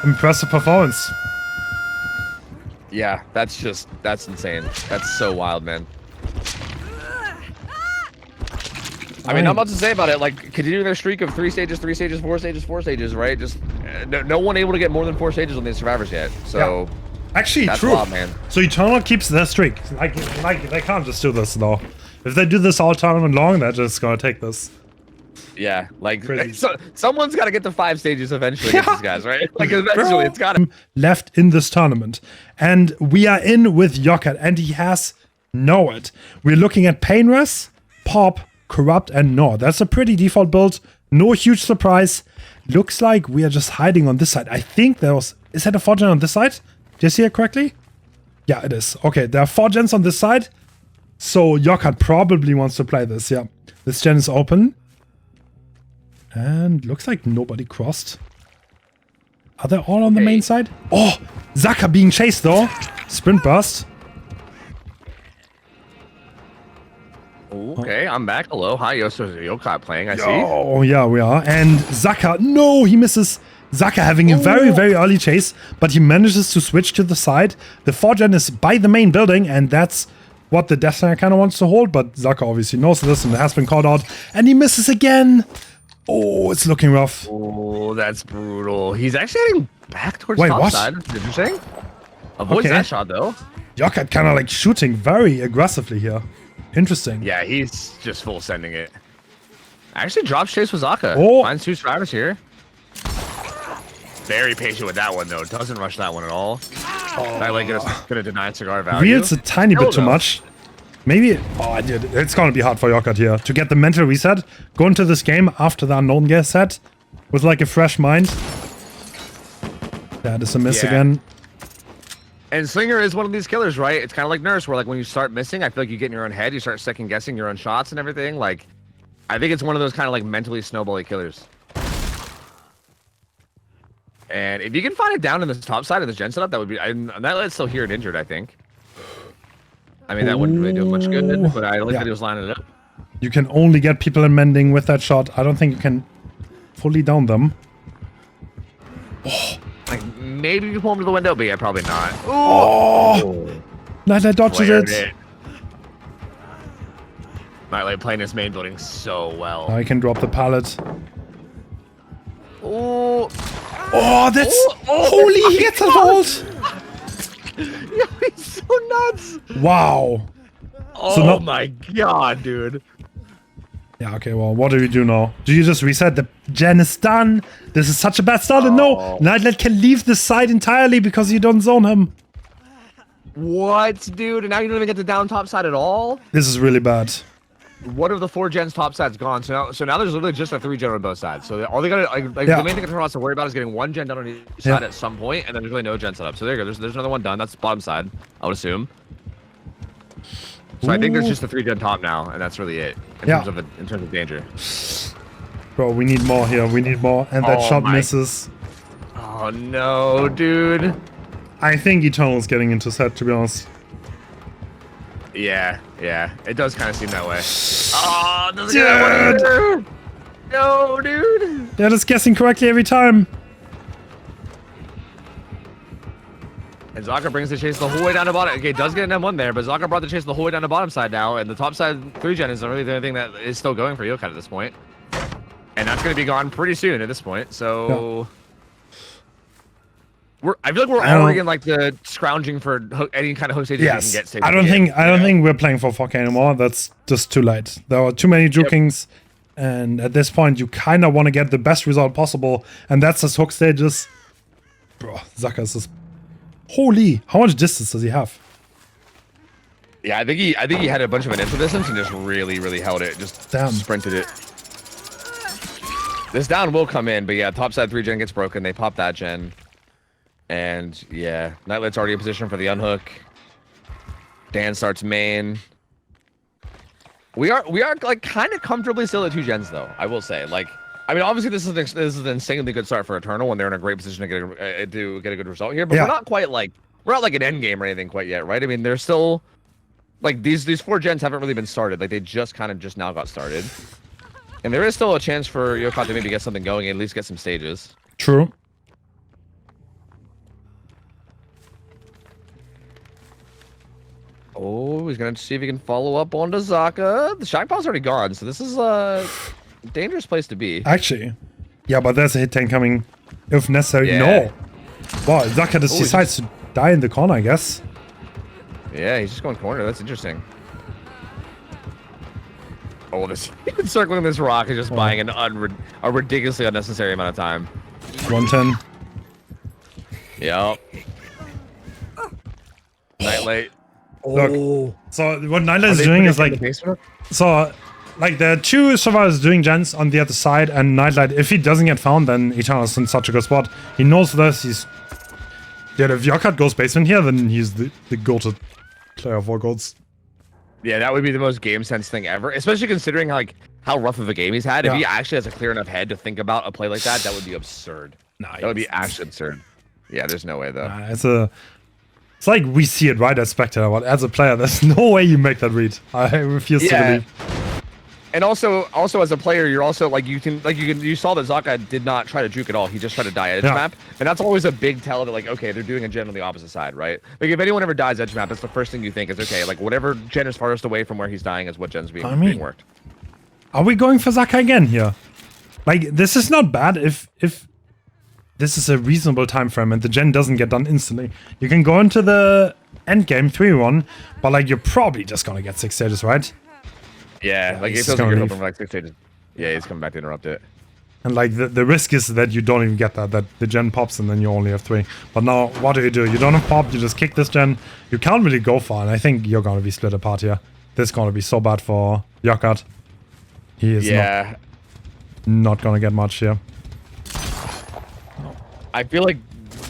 A: Impressive performance.
B: Yeah, that's insane. That's so wild, man. I mean, not much to say about it. Like, continuing their streak of 3 stages, 4 stages, right? Just no one able to get more than 4 stages on these survivors yet. So,
A: actually,
B: that's
A: true.
B: wild, man.
A: So Eternal keeps their streak. Like they can't just do this though. If they do this all tournament long, they're just gonna take this.
B: Yeah, like
A: Crazy.
B: someone's got to get to 5 stages eventually against these guys, right? Like eventually, it's got to.
A: Left in this tournament, and we are in with Yokat, and he has know it. We're looking at Painress, Pop, Corrupt, and Nord. That's a pretty default build. No huge surprise. Looks like we are just hiding on this side. I think there was. Is that a 4-gen on this side? Did you see it correctly? Yeah, it is. Okay, there are 4 gens on this side. So Yokat probably wants to play this. Yeah, this gen is open. And looks like nobody crossed. Are they all on the main side? Oh, Zaka being chased though. Sprint burst.
B: Okay, I'm back. Hello, hi, Yokai playing. I see.
A: Oh yeah, we are. And Zaka, no, he misses. Zaka having a very early chase, but he manages to switch to the side. The 4-gen is by the main building, and that's what the Deathslinger kind of wants to hold. But Zaka obviously knows this and has been called out, and he misses again. Oh, it's looking rough.
B: Oh, that's brutal. He's actually heading back towards
A: Wait,
B: top
A: what?
B: side. That's interesting. Avoids that shot though.
A: Yokat kind of like shooting very aggressively here. Interesting.
B: Yeah, he's just full sending it. Actually drops chase with Zaka.
A: Oh.
B: Finds 2 survivors here. Very patient with that one though. Doesn't rush that one at all. That like gonna deny cigar value.
A: Wheels a tiny bit too
B: though.
A: much. Maybe. Oh, I did. It's gonna be hard for Yokat here to get the mental reset. Go into this game after the unknown gear set with like a fresh mind. That is a miss
B: Yeah.
A: again.
B: And Slinger is one of these killers, right? It's kind of like Nurse, where like when you start missing, I feel like you get in your own head, you start second guessing your own shots and everything. Like, I think it's one of those kind of like mentally snowbally killers. And if you can find it down in the top side of this gen setup, that would be. And that let's still hear it injured, I think. I mean, that wouldn't really do much good, but I like that he was lining it up.
A: You can only get people in mending with that shot. I don't think you can fully down them.
B: Like maybe you pull him to the window, but yeah, probably not.
A: Oh! Nightlight dodges
B: Flared
A: it.
B: Nightlight playing his main building so well.
A: Now he can drop the pallet.
B: Oh,
A: Oh, that's... Holy, he gets a vault!
B: yo, he's so nuts.
A: Wow.
B: Oh
A: now-
B: my god, dude.
A: Yeah, okay, well, what do we do now? Do you just reset? The gen is done. This is such a bad start. And no, Nightlight can leave the side entirely because you don't zone him.
B: What, dude? And now you don't even get the down top side at all?
A: This is really bad.
B: What if the 4 gens top side's gone? So now there's literally just a 3 gen on both sides. So all they gotta like
A: Yeah.
B: the main thing Control has to worry about is getting 1 gen done on each side at some point, and then there's really no gen set up. So there you go. There's another one done. That's the bottom side, I would assume. So I think there's just a 3 gen top now, and that's really it in
A: Yeah.
B: terms of danger.
A: Bro, we need more here. We need more. And that
B: Oh
A: shot
B: my-
A: misses.
B: Oh no, dude.
A: I think Eternal's getting into set, to be honest.
B: Yeah, it does kind of seem that way. Oh, doesn't get that one either. No, dude.
A: Yeah, just guessing correctly every time.
B: And Zaka brings the chase the whole way down to bottom. Okay, does get an M1 there, but Zaka brought the chase the whole way down to bottom side now, and the top side 3 gen is really the only thing that is still going for Yokai at this point. And that's going to be gone pretty soon at this point, so... I feel like we're already in like the scrounging for any kind of hook stages
A: Yes.
B: we can get. Stage
A: I don't think we're playing for 4K anymore. That's just too late. There are too many jukings, and at this point you kind of want to get the best result possible, and that's his hook stages. Bro, Zaka is... Holy, how much distance does he have?
B: Yeah, I think he had a bunch of initial distance and just really held it. Just
A: Damn.
B: sprinted it. This down will come in, but yeah, top side 3 gen gets broken. They pop that gen. And yeah, Nightlight's already in position for the unhook. Dan starts main. We are like kind of comfortably still at 2 gens though. I will say, like, I mean, obviously this is an insanely good start for Eternal, and they're in a great position to get a good result here. But we're not quite like we're not like an end game or anything quite yet, right? I mean, they're still like these 4 gens haven't really been started. Like they just kind of just now got started, and there is still a chance for Yokai to maybe get something going, and at least get some stages.
A: True.
B: Oh, he's gonna see if he can follow up onto Zaka. The shock bomb's already gone, so this is a dangerous place to be.
A: Actually. Yeah, but there's a hit tank coming if necessary.
B: Yeah.
A: No. Wow, Zaka just decides to die in the corner, I guess.
B: Yeah, he's just going corner. That's interesting. Oh, this circling this rock is just buying a ridiculously unnecessary amount of time.
A: 110.
B: Yep. Nightlight.
A: Look, so what Nightlight is doing is like, so like there are 2 survivors doing gens on the other side, and Nightlight, if he doesn't get found, then Eternal's in such a good spot. He knows this. Yeah, if Yokat goes basement here, then he's the goated player of all goats.
B: Yeah, that would be the most game sense thing ever, especially considering like how rough of a game he's had.
A: Yeah.
B: If he actually has a clear enough head to think about a play like that, that would be absurd.
A: Nah,
B: That would be actually absurd. Yeah, there's no way though.
A: It's like we see it right as spectator, but as a player, there's no way you make that read. I refuse to believe.
B: And also as a player, you're also like you saw that Zaka did not try to juke at all. He just tried to die edge map, and that's always a big tell that like, okay, they're doing a gen on the opposite side, right? Like if anyone ever dies edge map, that's the first thing you think is, okay, like whatever gen is farthest away from where he's dying is what gen's being worked.
A: Are we going for Zaka again here? Like this is not bad if this is a reasonable time frame and the gen doesn't get done instantly. You can go into the end game 3-1, but like you're probably just gonna get 6 stages, right?
B: Yeah, like it
A: he's
B: feels like
A: gonna
B: you're
A: leave.
B: hoping for like 6 stages. Yeah, he's coming back to interrupt it.
A: And like the risk is that you don't even get that the gen pops and then you only have 3. But now what do? You don't have pop, you just kick this gen. You can't really go far, and I think you're gonna be split apart here. This is gonna be so bad for Yakat. He is not gonna get much here.
B: I feel like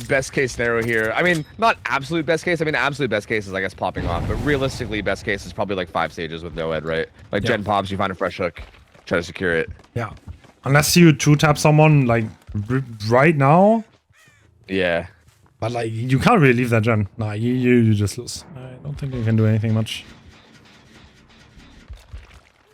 B: best case scenario here. I mean, not absolute best case. I mean, absolute best case is, I guess, popping off. But realistically, best case is probably like 5 stages with no ed, right? Like gen pops, you find a fresh hook, try to secure it.
A: Yeah. Unless you 2-tap someone like right now.
B: Yeah.
A: But like you can't really leave that gen. Nah, you just lose. I don't think you can do anything much.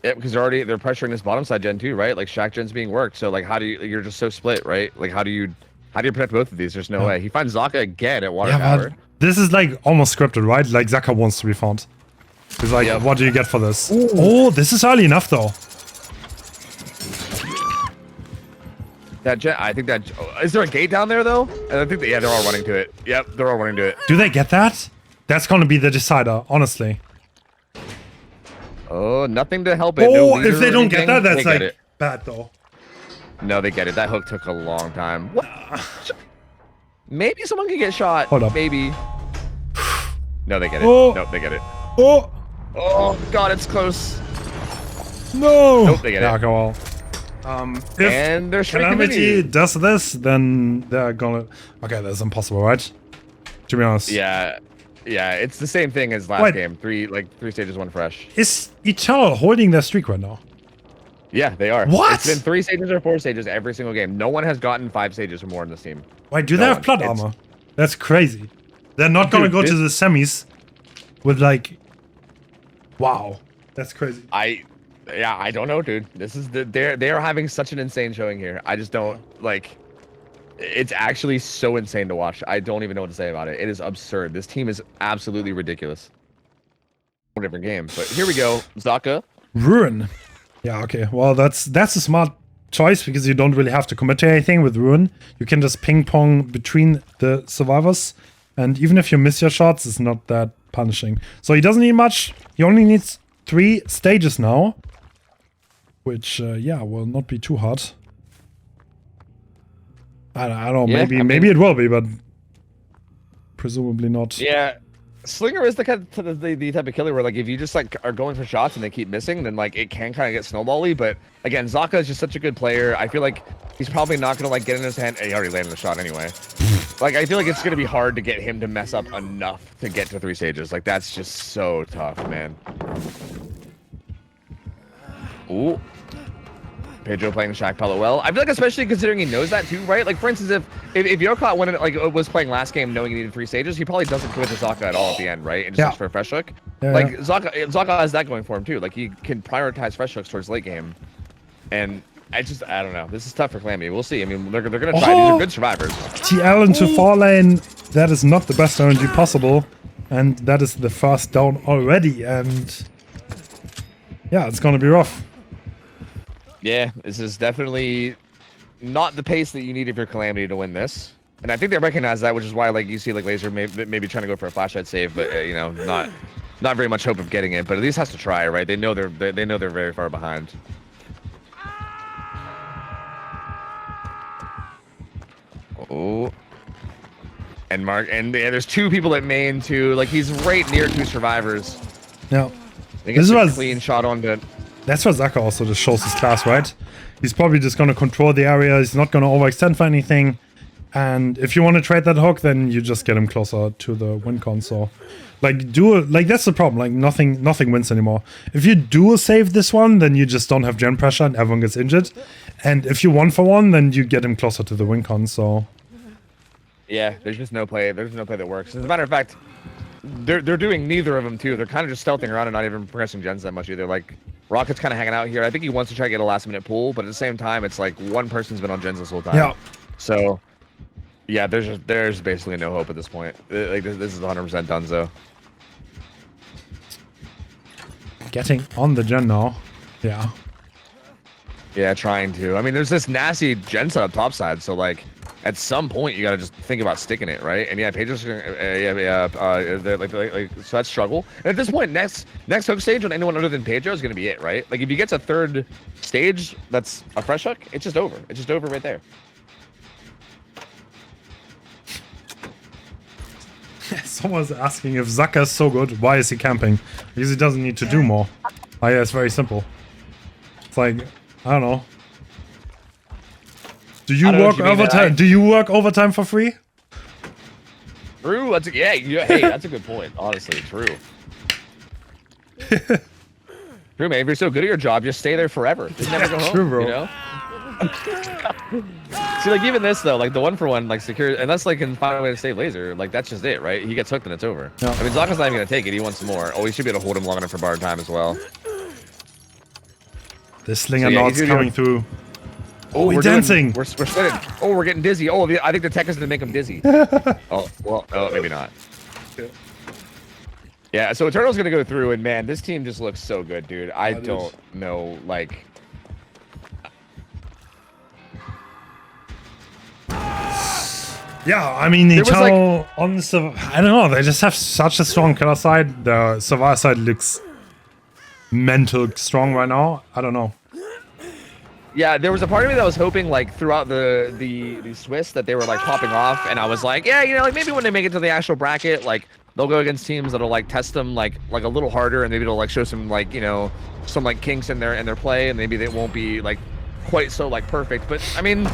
B: Yeah, because they're pressuring this bottom side gen too, right? Like Shack gen's being worked. So like, how do you're just so split, right? Like, how do you protect both of these? There's no way. He finds Zaka again at water tower.
A: But this is like almost scripted, right? Like Zaka wants to be found. He's like, what do you get for this? Ooh. Oh, this is early enough though.
B: That gen, I think that is there a gate down there though? And I think that, yeah, they're all running to it. Yep, they're all running to it.
A: Do they get that? That's gonna be the decider, honestly.
B: Oh, nothing to help it.
A: Oh,
B: No
A: if they don't get that, that's
B: they
A: like bad though.
B: No, they get it. That hook took a long time. What? Maybe someone can get shot.
A: Hold up.
B: Maybe. No, they get it.
A: Oh.
B: Nope, they get it.
A: Oh!
B: Oh god, it's close.
A: No!
B: Nope, they get it.
A: Yeah, go well. If
B: And their streak
A: Calamity
B: continues.
A: does this, then they're gonna... Okay, that's impossible, right? To be honest.
B: Yeah, it's the same thing as last
A: Wait.
B: game. 3 stages, 1 fresh.
A: Is Eternal holding their streak right now?
B: Yeah, they are.
A: What?
B: It's been 3 stages or 4 stages every single game. No one has gotten 5 stages or more in this team.
A: Wait, do
B: No
A: they have
B: one.
A: plot
B: It's-
A: armor? That's crazy. They're not gonna
B: Dude,
A: go to the semis with like... Wow. That's crazy.
B: I don't know, dude. This is they are having such an insane showing here. I just don't like. It's actually so insane to watch. I don't even know what to say about it. It is absurd. This team is absolutely ridiculous. Different game, but here we go. Zaka.
A: Ruin. Yeah, okay. Well, that's a smart choice because you don't really have to commit to anything with Ruin. You can just ping pong between the survivors, and even if you miss your shots, it's not that punishing. So he doesn't need much. He only needs 3 stages now, which yeah, will not be too hard. I don't know.
B: Yeah,
A: Maybe it will be, but presumably not.
B: Yeah, Slinger is the type of killer where like if you just like are going for shots and they keep missing, then like it can kind of get snowbally. But again, Zaka is just such a good player. I feel like he's probably not gonna like get in his hand. He already landed the shot anyway. Like I feel like it's gonna be hard to get him to mess up enough to get to 3 stages. Like that's just so tough, man. Ooh. Pedro playing Shack Pellet well. I feel like especially considering he knows that too, right? Like for instance, if Yokot went like was playing last game knowing he needed 3 stages, he probably doesn't commit to Zaka at all at the end, right? And just looks for a fresh hook.
A: Yeah,
B: like
A: yeah.
B: Zaka has that going for him too. Like he can prioritize fresh hooks towards late game. And I don't know. This is tough for Calamity. We'll see. I mean, they're gonna try. These are good survivors.
A: TL into 4 lane. That is not the best RNG possible, and that is the first down already. And yeah, it's gonna be rough.
B: Yeah, this is definitely not the pace that you need if you're Calamity to win this. And I think they recognize that, which is why like you see like Laser maybe trying to go for a flashlight save, but you know, not very much hope of getting it. But at least has to try, right? They know they're very far behind. Oh. And Mark, and yeah, there's 2 people at main too. Like he's right near 2 survivors.
A: Yeah,
B: I think it's a clean shot on to.
A: that's where Zaka also just shows his class, right? He's probably just gonna control the area. He's not gonna overextend for anything. And if you want to trade that hook, then you just get him closer to the win console. Like that's the problem. Like nothing wins anymore. If you do save this one, then you just don't have gen pressure and everyone gets injured. And if you 1-for-1, then you get him closer to the win console.
B: Yeah, there's just no play. There's no play that works. As a matter of fact, they're doing neither of them too. They're kind of just stealthing around and not even progressing gens that much either. Like Rocket's kind of hanging out here. I think he wants to try to get a last minute pull, but at the same time, it's like one person's been on gens this whole time.
A: Yeah.
B: So yeah, there's basically no hope at this point. Like this is 100% donezo.
A: Getting on the gen now. Yeah.
B: Yeah, trying to. I mean, there's this nasty gen setup top side, so like at some point you got to just think about sticking it, right? And yeah, Pedro's gonna, so that's struggle. And at this point, next hook stage on anyone other than Pedro is gonna be it, right? Like if he gets a third stage that's a fresh hook, it's just over. It's just over right there.
A: Someone's asking if Zaka is so good, why is he camping? Because he doesn't need to do more. Oh yeah, it's very simple. It's like, I don't know. Do you work overtime? Do you work overtime for free?
B: True. That's yeah. Hey, that's a good point. Honestly, true. True, man. If you're so good at your job, just stay there forever. Just never go home.
A: True, bro.
B: You know. See, like even this though, like the 1-for-1, like secure, and that's like can find a way to save laser. Like that's just it, right? He gets hooked and it's over.
A: Yeah.
B: I mean, Zaka's not even gonna take it. He wants some more. Oh, he should be able to hold him long enough for bar time as well.
A: The slinger knots coming through.
B: Oh,
A: we're dancing.
B: We're spinning. Oh, we're getting dizzy. Oh, I think the tech is gonna make him dizzy. Oh, well, oh, maybe not. Yeah, so Eternal's gonna go through, and man, this team just looks so good, dude. I don't know, like.
A: Yeah, I mean, the Eternal on the I don't know. They just have such a strong killer side. The Survivor side looks mental strong right now. I don't know.
B: Yeah, there was a part of me that was hoping, like, throughout the Swiss that they were, like, popping off, and I was like, yeah, you know, like, maybe when they make it to the actual bracket, like, they'll go against teams that'll, like, test them, like a little harder, and maybe it'll, like, show some, like, you know, some, like, kinks in their play, and maybe they won't be, like, quite so, like, perfect. But, I mean,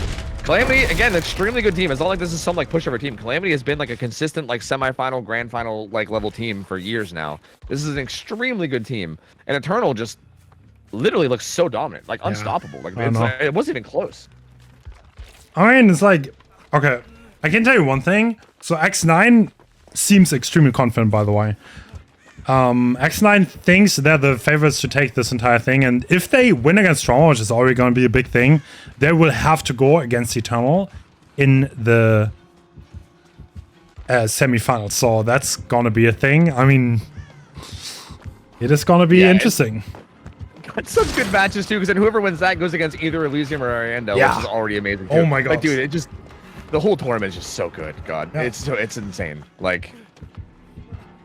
B: Calamity, again, extremely good team. It's not like this is some, like, pushover team. Calamity has been, like, a consistent, like, semifinal, grand final, like, level team for years now. This is an extremely good team. And Eternal just literally looks so dominant, like unstoppable. Like it wasn't even close.
A: I mean, it's like, okay, I can tell you one thing. So X9 seems extremely confident, by the way. X9 thinks they're the favorites to take this entire thing, and if they win against Stronghold, which is already going to be a big thing, they will have to go against Eternal in the semifinals. So that's gonna be a thing. I mean, it is gonna be interesting.
B: It's such good matches too, because then whoever wins that goes against either Elysium or Ariando, which is already amazing too.
A: Oh my god,
B: like, dude, it just the whole tournament is just so good. God, it's insane. Like,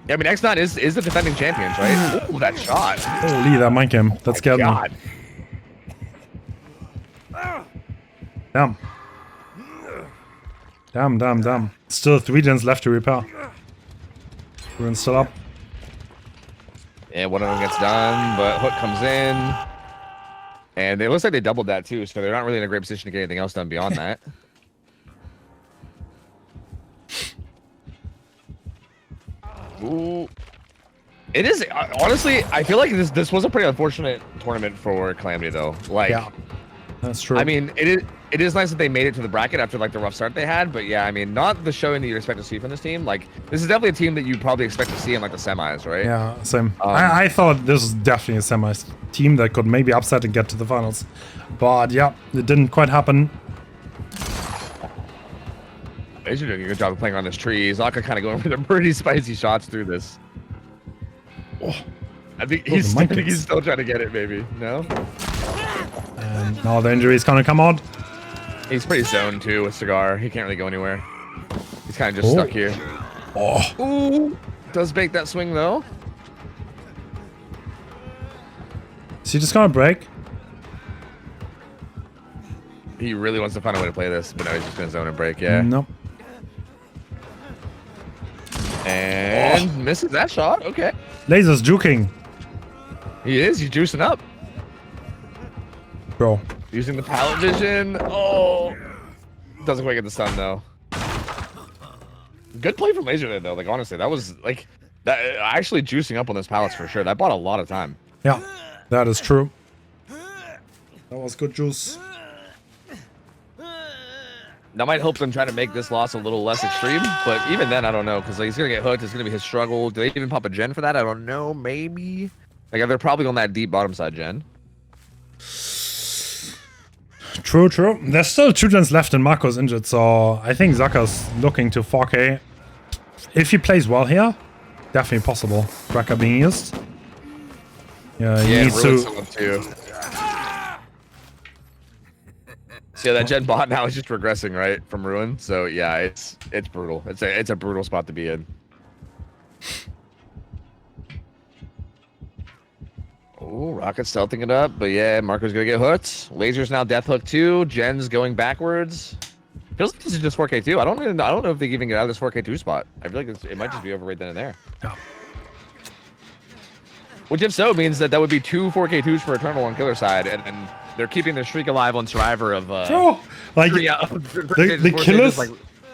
B: I mean, X9 is the defending champions, right? Ooh, that shot!
A: Holy, that mind game. That scared me. Damn. Still 3 gens left to repair. Ruin's still up.
B: And one of them gets done, but Hook comes in. And it looks like they doubled that too, so they're not really in a great position to get anything else done beyond that. Ooh. It is, honestly, I feel like this was a pretty unfortunate tournament for Calamity though. Like,
A: yeah, that's true.
B: I mean, it is nice that they made it to the bracket after like the rough start they had, but yeah, I mean, not the showing that you expect to see from this team. Like, this is definitely a team that you probably expect to see in like the semis, right?
A: Yeah, same. I thought this was definitely a semis team that could maybe upset and get to the finals, but yeah, it didn't quite happen.
B: They should do a good job of playing on this tree. Zaka kind of going for the pretty spicy shots through this. Oh, I think he's still trying to get it, maybe. No?
A: And now the injury is gonna come out.
B: He's pretty zoned too with Cigar. He can't really go anywhere. He's kind of just stuck here.
A: Oh.
B: Ooh. Does bake that swing though.
A: Is he just gonna break?
B: He really wants to find a way to play this, but now he's just gonna zone and break, yeah.
A: Nope.
B: And misses that shot. Okay.
A: Laser's juking.
B: He is. He's juicing up.
A: Bro.
B: Using the pallet vision. Oh. Doesn't quite get the stun though. Good play from Laser there though. Like honestly, that was like that actually juicing up on those pallets for sure. That bought a lot of time.
A: Yeah, that is true. That was good juice.
B: That might help them try to make this loss a little less extreme, but even then, I don't know, because like, he's gonna get hooked. It's gonna be his struggle. Do they even pop a gen for that? I don't know. Maybe. Like they're probably on that deep bottom side gen.
A: True. There's still 2 gens left and Marco's injured, so I think Zaka's looking to 4K. If he plays well here, definitely possible. Cracker being used. Yeah, he needs to.
B: So yeah, that Gen bot now is just regressing right from Ruin. So yeah, it's brutal. It's a brutal spot to be in. Oh, Rocket's stealthing it up, but yeah, Marco's gonna get hooked. Laser's now death hook too. Gen's going backwards. Feels like this is just 4K2. I don't know if they can even get out of this 4K2 spot. I feel like it might just be over right then and there.
A: Yeah.
B: Which if so means that would be 2 4K2s for Eternal on killer side, and they're keeping their streak alive on Survivor of
A: Bro, like the killers.
B: like,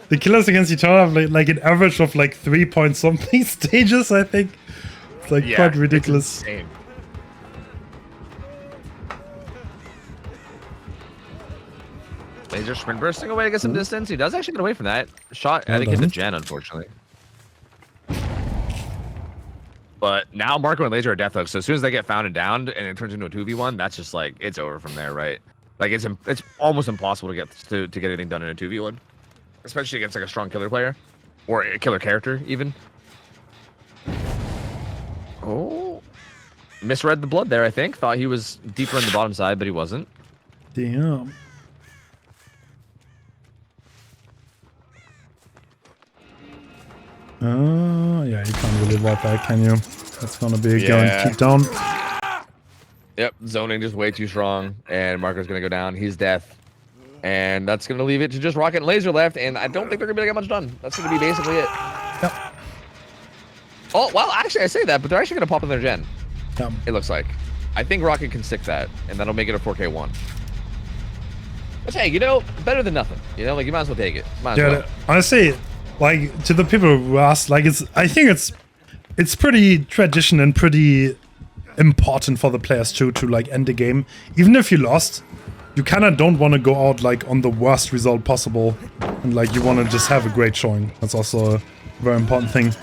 A: The killers against each other have like an average of like 3 point something stages, I think. It's like quite ridiculous.
B: It's insane. Laser sprint bursting away to get some distance. He does actually get away from that shot. I think it's a Gen, unfortunately. But now Marco and Laser are death hooks. So as soon as they get found and downed and it turns into a 2v1, that's just like it's over from there, right? Like it's almost impossible to get anything done in a 2v1, especially against like a strong killer player or a killer character even. Oh, misread the blood there. I think thought he was deeper in the bottom side, but he wasn't.
A: Damn. Yeah, you can't really walk back, can you? That's gonna be a guaranteed down.
B: Yep, zoning just way too strong, and Marco's gonna go down. He's death, and that's gonna leave it to just Rocket and Laser left. And I don't think they're gonna get much done. That's gonna be basically it.
A: Yep.
B: Oh well, actually I say that, but they're actually gonna pop in their Gen.
A: Yep.
B: It looks like. I think Rocket can stick that, and that'll make it a 4K1. But hey, you know, better than nothing. You know, like you might as well take it. Might as well.
A: Honestly, like to the people who asked, like I think it's pretty tradition and pretty important for the players too to like end the game. Even if you lost, you kind of don't want to go out like on the worst result possible, and like you want to just have a great showing. That's also a very important thing.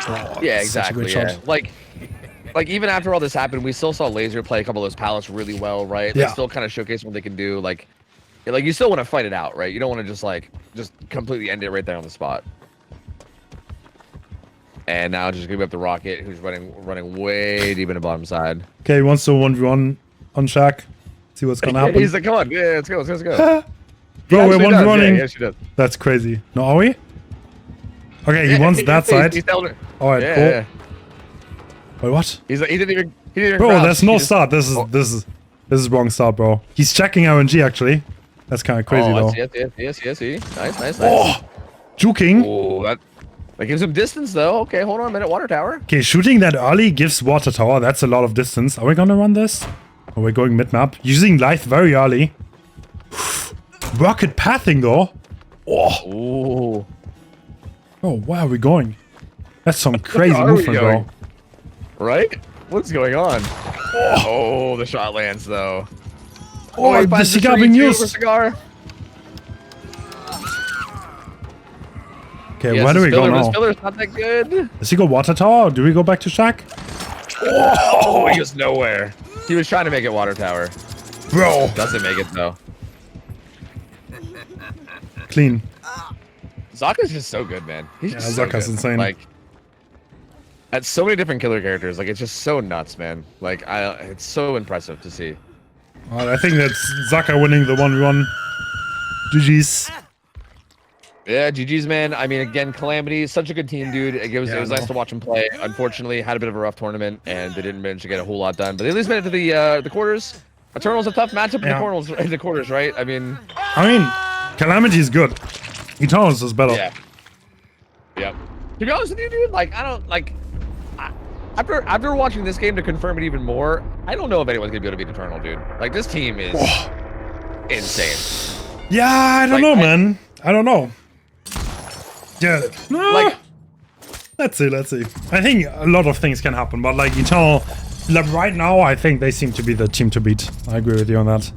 A: Oh,
B: yeah, exactly. Yeah. Like even after all this happened, we still saw Laser play a couple of those pallets really well, right? They still kind of showcase what they can do. Like you still want to fight it out, right? You don't want to just completely end it right there on the spot. And now just give up the Rocket, who's running way deep in the bottom side.
A: Okay, he wants to 1v1 on Shaq. See what's gonna happen.
B: He's like, come on, yeah, let's go.
A: Bro, we're 1v1ing.
B: Yeah, she does.
A: That's crazy. No, are we? Okay, he wants that side. Alright, cool.
B: Yeah.
A: Wait, what?
B: He didn't even
A: Bro,
B: crouch.
A: there's no start. This is wrong start, bro. He's checking RNG actually. That's kind of crazy though.
B: Yes. Nice.
A: Oh, juking.
B: Oh, that gives him distance though. Okay, hold on a minute. Water tower.
A: Okay, shooting that early gives water tower. That's a lot of distance. Are we gonna run this? Are we going mid map? Using life very early. Rocket pathing though. Oh.
B: Ooh.
A: Oh, where are we going? That's some crazy movement, bro.
B: Right? What's going on? Oh, the shot lands though.
A: Oh, the cigar being used. Okay,
B: Yes,
A: where do we go
B: His
A: now?
B: filler's not that good.
A: Does he go water tower or do we go back to Shaq?
B: Oh, he goes nowhere. He was trying to make it water tower.
A: Bro.
B: Doesn't make it though.
A: Clean.
B: Zaka's just so good, man. He's just
A: Zaka's insane.
B: Like, at so many different killer characters, like it's just so nuts, man. Like it's so impressive to see.
A: I think that's Zaka winning the 1v1. GG's.
B: Yeah, GG's, man. I mean, again, Calamity, such a good team, dude. It was nice to watch him play. Unfortunately, had a bit of a rough tournament, and they didn't manage to get a whole lot done. But they at least made it to the quarters. Eternal's a tough matchup in the quarters, right? I mean,
A: Calamity is good. Eternal's is better.
B: Yeah. Yep. To be honest with you, dude, like I don't like. After watching this game to confirm it even more, I don't know if anyone's gonna be able to beat Eternal, dude. Like this team is insane.
A: Yeah, I don't know, man. I don't know. Yeah, no.
B: Like,
A: let's see. I think a lot of things can happen, but like Eternal, like right now, I think they seem to be the team to beat. I agree with you on that.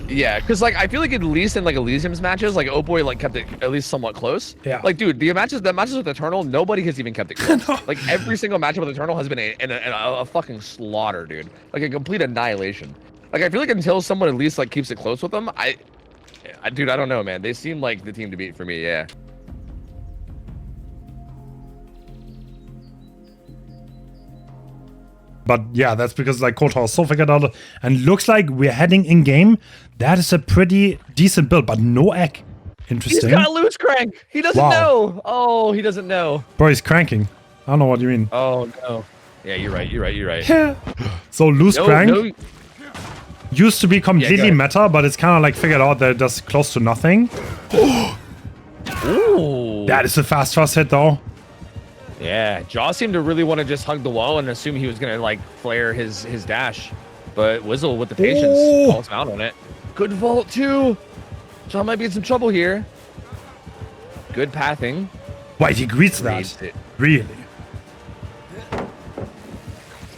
B: yeah, because like I feel like at least in like Elysium's matches, like Boy like kept it at least somewhat close.
A: Yeah.
B: Like, dude, the matches with Eternal, nobody has even kept it close.
A: No.
B: Like every single matchup with Eternal has been a fucking slaughter, dude. Like a complete annihilation. Like I feel like until someone at least like keeps it close with them, dude, I don't know, man. They seem like the team to beat for me. Yeah.
A: But yeah, that's because like Kotor is so figured out, and looks like we're heading in game. That is a pretty decent build, but no egg. Interesting.
B: He's got a loose crank. He doesn't
A: Wow.
B: know. Oh, he doesn't know.
A: Bro, he's cranking. I don't know what you mean.
B: Oh no. Yeah, you're right. You're right. You're right.
A: Yeah. So loose crank used to be completely meta, but it's kind of like figured out that it does close to nothing.
B: Ooh.
A: That is a fast first hit though.
B: Yeah, Jaw seemed to really want to just hug the wall and assume he was gonna like flare his dash, but Wizzle with the patience calls him out on it. Good vault too. Jaw might be in some trouble here. Good pathing.
A: Wait, he greets that.
B: Reads it.
A: Really?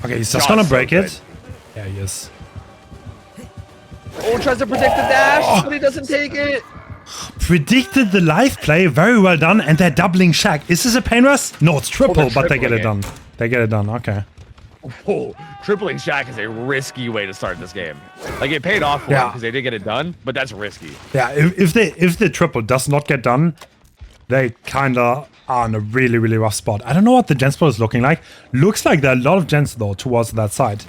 A: Okay, he's just
B: Jaw's
A: gonna
B: so
A: break
B: good.
A: it. Yeah, he is.
B: Oh, tries to predict the dash, but he doesn't take it.
A: Predicted the live play, very well done, and they're doubling Shack. Is this a pain rest? No, it's triple,
B: they're
A: but they get it
B: tripling
A: done. They get it done, okay.
B: Oh, tripling Shack is a risky way to start this game. Like it paid off for
A: Yeah.
B: because they did get it done, but that's risky.
A: Yeah, if the triple does not get done, they kinda are in a really, really rough spot. I don't know what the gen spot is looking like. Looks like there are a lot of gens though towards that side.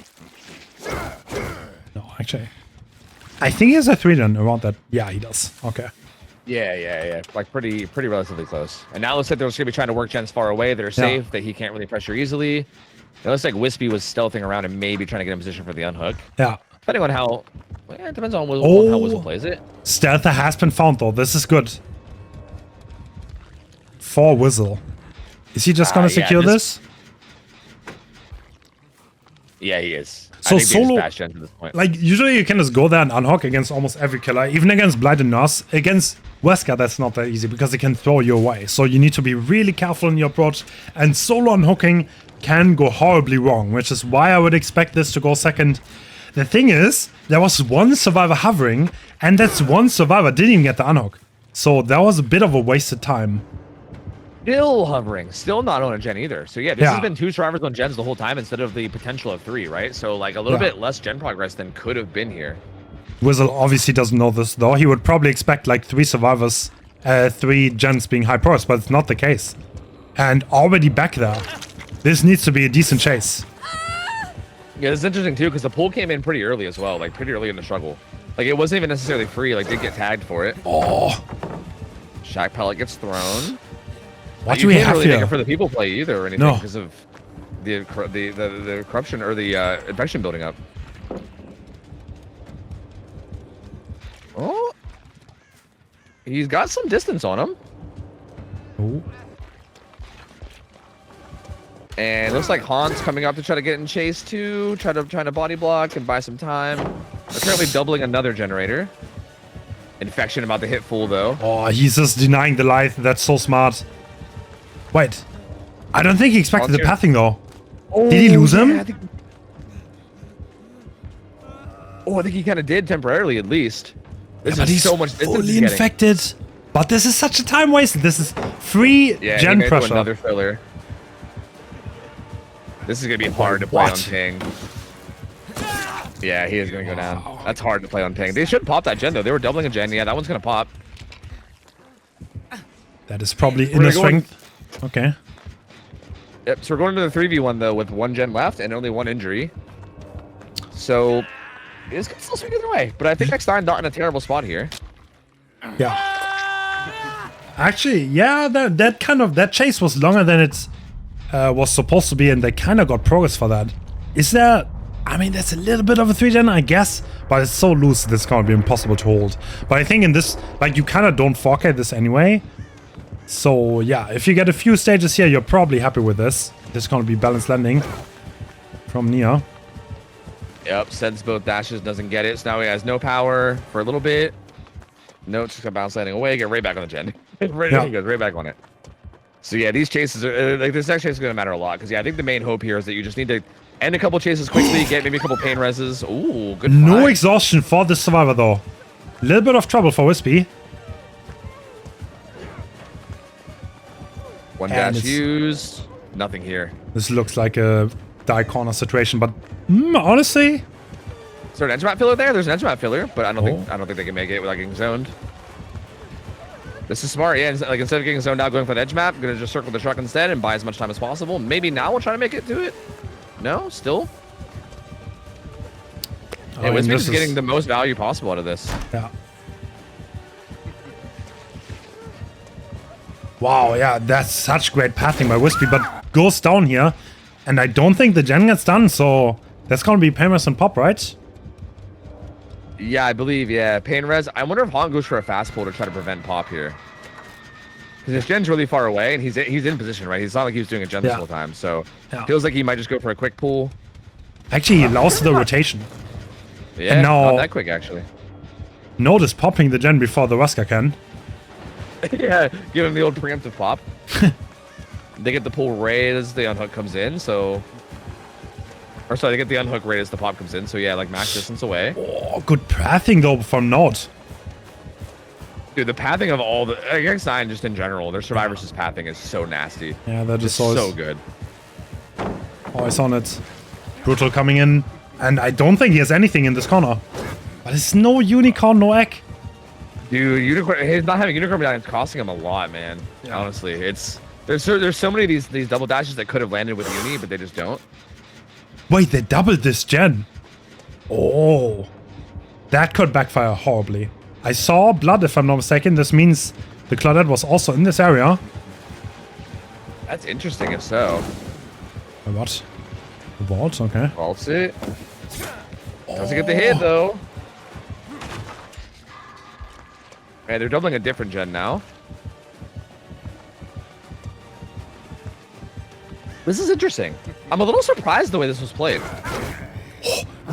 A: No, actually. I think he has a 3-gen around that. Yeah, he does. Okay.
B: Yeah. Like pretty relatively close. And now it looks like they're just gonna be trying to work gens far away that are safe, that he can't really pressure easily. It looks like Wispy was stealthing around and maybe trying to get in position for the unhook.
A: Yeah.
B: Depending on how, it depends on how Wizzle plays it.
A: Stealther has been found though. This is good. For Wizzle. Is he just gonna
B: yeah,
A: secure this?
B: Yeah, he is.
A: So
B: I think they just
A: solo-
B: bash gens at this point.
A: Like, usually you can just go there and unhook against almost every killer, even against Blight and Nurse. Against Wesker, that's not that easy because they can throw you away. So you need to be really careful in your approach, and solo unhooking can go horribly wrong, which is why I would expect this to go second. The thing is, there was one survivor hovering, and that's one survivor didn't even get the unhook. So that was a bit of a wasted time.
B: Still hovering, still not on a gen either. So yeah, this
A: Yeah.
B: has been 2 survivors on gens the whole time instead of the potential of 3, right? So like a little bit less gen progress than could have been here.
A: Wizzle obviously doesn't know this though. He would probably expect like 3 survivors, 3 gens being high pros, but it's not the case. And already back there. This needs to be a decent chase.
B: Yeah, it's interesting too because the pull came in pretty early as well, like pretty early in the struggle. Like it wasn't even necessarily free, like did get tagged for it.
A: Oh,
B: Shack pellet gets thrown.
A: what
B: You
A: do we
B: can't
A: have
B: really make
A: here?
B: it for the people play either or anything
A: No.
B: because of the corruption or the infection building up. Oh, he's got some distance on him,
A: Oh.
B: and it looks like Han's coming up to try to get in chase too, trying to body block and buy some time. They're currently doubling another generator. Infection about to hit full though.
A: Oh, he's just denying the life. That's so smart. Wait. I don't think he expected the
B: Volunteer.
A: pathing though. Did he lose him?
B: I think he kind of did temporarily at least. This
A: But
B: is
A: he's
B: so much distance
A: fully
B: he's getting.
A: infected. But this is such a time waste. This is free
B: Yeah, he
A: gen
B: may do
A: pressure.
B: another filler. This is gonna be hard to play
A: What?
B: on ping. Yeah, he is gonna go down. That's hard to play on ping. They should pop that gen though. They were doubling a gen. Yeah, that one's gonna pop.
A: That is probably
B: We're
A: inner
B: gonna go in-
A: strength. Okay.
B: Yep. So we're going to the 3v1 though with 1 gen left and only 1 injury. So it's gonna still swing either way. But I think X9 not in a terrible spot here.
A: Yeah. Actually, yeah, that chase was longer than it was supposed to be, and they kind of got progress for that. Is there? I mean, that's a little bit of a 3-gen, I guess, but it's so loose that it's gonna be impossible to hold. But I think in this, like, you kind of don't 4K this anyway. So yeah, if you get a few stages here, you're probably happy with this. This is gonna be balanced landing from Nia.
B: Yep. Sends both dashes, doesn't get it. So now he has no power for a little bit. No, it's just gonna bounce landing away. Get right back on the gen. Right,
A: Yeah.
B: He goes right back on it. So yeah, these chases are like this next chase is gonna matter a lot because yeah, I think the main hope here is that you just need to end a couple chases quickly, get maybe a couple pain reses. Ooh, good.
A: No
B: find.
A: exhaustion for the survivor though. Little bit of trouble for Wispy.
B: One
A: And
B: dash
A: it's-
B: used. Nothing here.
A: This looks like a die corner situation, but honestly,
B: Is there an edge map filler there? There's an edge map filler, but I don't
A: Oh.
B: think they can make it without getting zoned. This is smart, yeah. Like instead of getting zoned out, going for the edge map, gonna just circle the truck instead and buy as much time as possible. Maybe now we'll try to make it to it. No, still.
A: Oh,
B: And Wispy's
A: this
B: is getting the most value possible out of this.
A: Yeah. Wow, yeah, that's such great pathing by Wispy, but goes down here. And I don't think the gen gets done, so that's gonna be Painres and Pop, right?
B: Yeah, I believe, yeah. Pain Res. I wonder if Han goes for a fast pull to try to prevent Pop here. Because his gen's really far away, and he's in position, right? He's not like he was doing a gen this whole time, so
A: Yeah.
B: feels like he might just go for a quick pull.
A: Actually, he lost the rotation.
B: Yeah,
A: And now-
B: not that quick, actually.
A: Notice popping the gen before the Wesker can.
B: Yeah, give him the old preemptive pop. They get the pull right as the unhook comes in, so... Or sorry, they get the unhook right as the pop comes in, so yeah, like max distance away.
A: Oh, good pathing though from Node.
B: Dude, the pathing of all the... X9 just in general, their Survivors' pathing is so nasty.
A: Yeah, they're
B: Just
A: just always,
B: so good.
A: always on it. Brutal coming in. And I don't think he has anything in this corner. But it's no unicorn, no egg.
B: Dude, unicorn, he's not having unicorn medallions costing him a lot, man.
A: Yeah.
B: Honestly, it's there's so many of these double dashes that could have landed with uni, but they just don't.
A: Wait, they doubled this gen. Oh. That could backfire horribly. I saw blood, if I'm not mistaken. This means the Claudette was also in this area.
B: That's interesting if so.
A: What? The vault? Okay.
B: Vaults it. Doesn't get the hit though. And they're doubling a different gen now. This is interesting. I'm a little surprised the way this was played.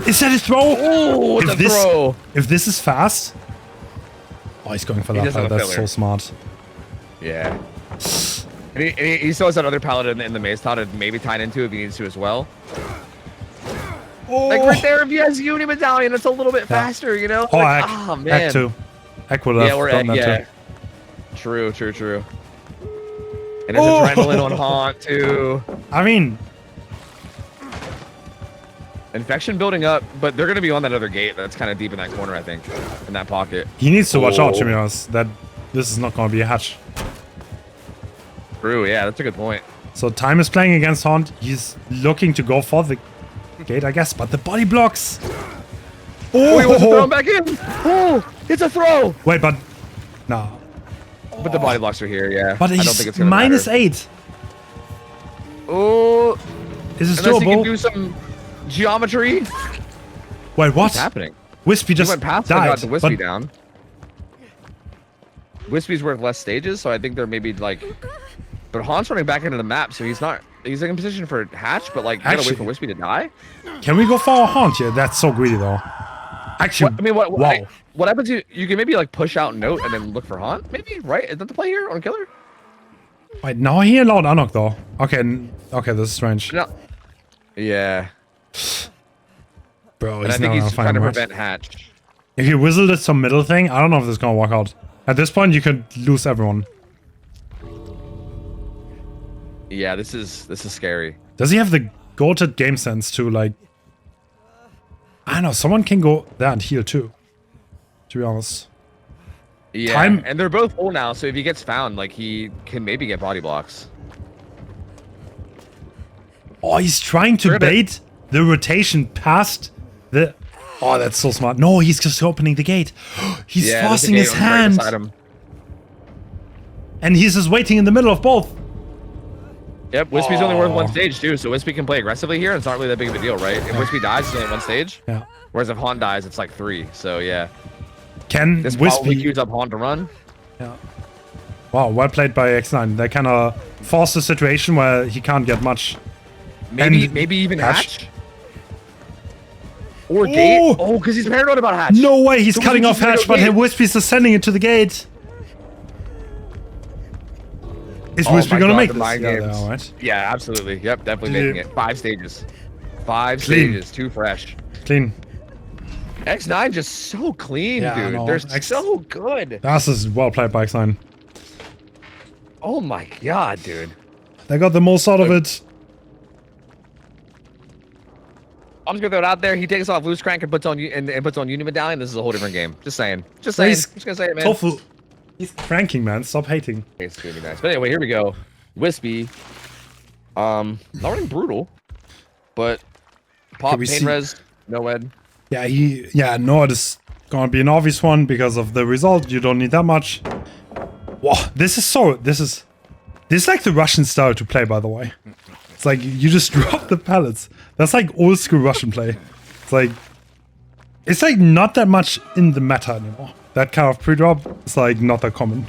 A: Is that his throw?
B: Oh,
A: If
B: the
A: this-
B: throw.
A: If this is fast... Oh, he's going for
B: He
A: that.
B: does have a
A: That's so
B: filler.
A: smart.
B: Yeah. And he still has that other paladin in the maze top to maybe tie into if he needs to as well.
A: Oh,
B: Like right there, if he has Uni Medallion, it's a little bit faster, you know?
A: Oh,
B: Like,
A: Egg.
B: ah, man.
A: Egg 2. Egg would have
B: Yeah, we're
A: done
B: at,
A: that
B: yeah.
A: too.
B: True. And there's
A: Oh.
B: adrenaline on Haunt too.
A: I mean,
B: Infection building up, but they're going to be on that other gate that's kind of deep in that corner, I think, in that pocket.
A: he needs to watch out,
B: Oh.
A: to be honest. That this is not going to be a hatch.
B: True, yeah, that's a good point.
A: So Time is playing against Haunt. He's looking to go for the gate, I guess, but the body blocks.
B: Oh, he wants to throw him back in. Oh, it's a throw.
A: Wait, but no.
B: But the body blocks are here, yeah.
A: But
B: I don't
A: he's
B: think it's going to
A: minus
B: matter.
A: 8.
B: Oh,
A: Is this
B: unless he can
A: doable?
B: do some geometry.
A: Wait, what?
B: What's happening?
A: Wispy
B: He
A: just
B: went past and
A: died.
B: got the Wispy
A: but
B: down. Wispy's worth less stages, so I think they're maybe like... But Han's running back into the map, so he's not... He's in position for hatch, but like, you gotta
A: Actually-
B: wait for Wispy to die?
A: can we go for a Haunt here? That's so greedy, though. Actually,
B: I mean, what
A: wow.
B: what happens? You can maybe like push out Note and then look for Haunt, maybe, right? Is that the play here on Killer?
A: Wait, now he allowed Anok, though. Okay, okay, this is strange.
B: No. Yeah,
A: Bro,
B: and I
A: he's
B: think
A: not
B: he's
A: gonna
B: trying
A: find
B: to
A: him, right?
B: prevent hatch.
A: If you whistled it some middle thing, I don't know if this is gonna work out. At this point, you could lose everyone.
B: Yeah, this is scary.
A: Does he have the goated game sense to like? I don't know. Someone can go there and heal too. To be honest.
B: Yeah,
A: Time-
B: and they're both full now, so if he gets found, like he can maybe get body blocks.
A: Oh, he's trying to
B: We're gonna-
A: bait the rotation past the. Oh, that's so smart. No, he's just opening the gate. He's
B: Yeah, there's a
A: forcing
B: gate
A: his
B: right
A: hand,
B: beside him.
A: and he's just waiting in the middle of both.
B: Yep, Wispy's only worth one
A: Aw.
B: stage too, so Wispy can play aggressively here. And it's not really that big of a deal, right? If Wispy dies, it's only one stage.
A: Yeah.
B: Whereas if Han dies, it's like 3. So yeah,
A: Can
B: this probably
A: Wispy?
B: queues up Han to run.
A: Yeah. Wow, well played by X9. They kind of force the situation where he can't get much.
B: Maybe
A: And
B: maybe even
A: hatch?
B: hatch. Or gate.
A: Oh!
B: Oh, because he's paranoid about hatch.
A: No way, he's
B: So
A: cutting
B: Wispy's
A: off
B: gonna
A: hatch,
B: go
A: but
B: gate.
A: Wispy's just sending it to the gate. Is
B: Oh
A: Wispy
B: my
A: gonna
B: God,
A: make
B: the
A: this?
B: mind
A: Yeah,
B: games.
A: they are, right?
B: Yeah, absolutely. Yep, definitely
A: Yeah.
B: making it. 5 stages. 5
A: Clean.
B: stages. 2 fresh.
A: Clean.
B: X9 just so clean,
A: Yeah, I
B: dude.
A: know.
B: They're
A: X-
B: so good.
A: This is well played by X9.
B: Oh my God, dude.
A: They got the most out of it.
B: I'm just gonna throw it out there. He takes off loose crank and puts on and puts on Uni Medallion. This is a whole different game. Just saying. Just saying.
A: He's
B: Just gonna say it, man.
A: Tofu. He's cranking, man. Stop hating.
B: It's gonna be nice. But anyway, here we go. Wispy. Not running brutal, but pop
A: we
B: pain
A: see-
B: res, no ed.
A: Yeah, no, it is gonna be an obvious one because of the result. You don't need that much. Whoa, this is like the Russian style to play, by the way. It's like you just drop the pallets. That's like old school Russian play. It's like not that much in the meta anymore. That kind of pre-drop is like not that common.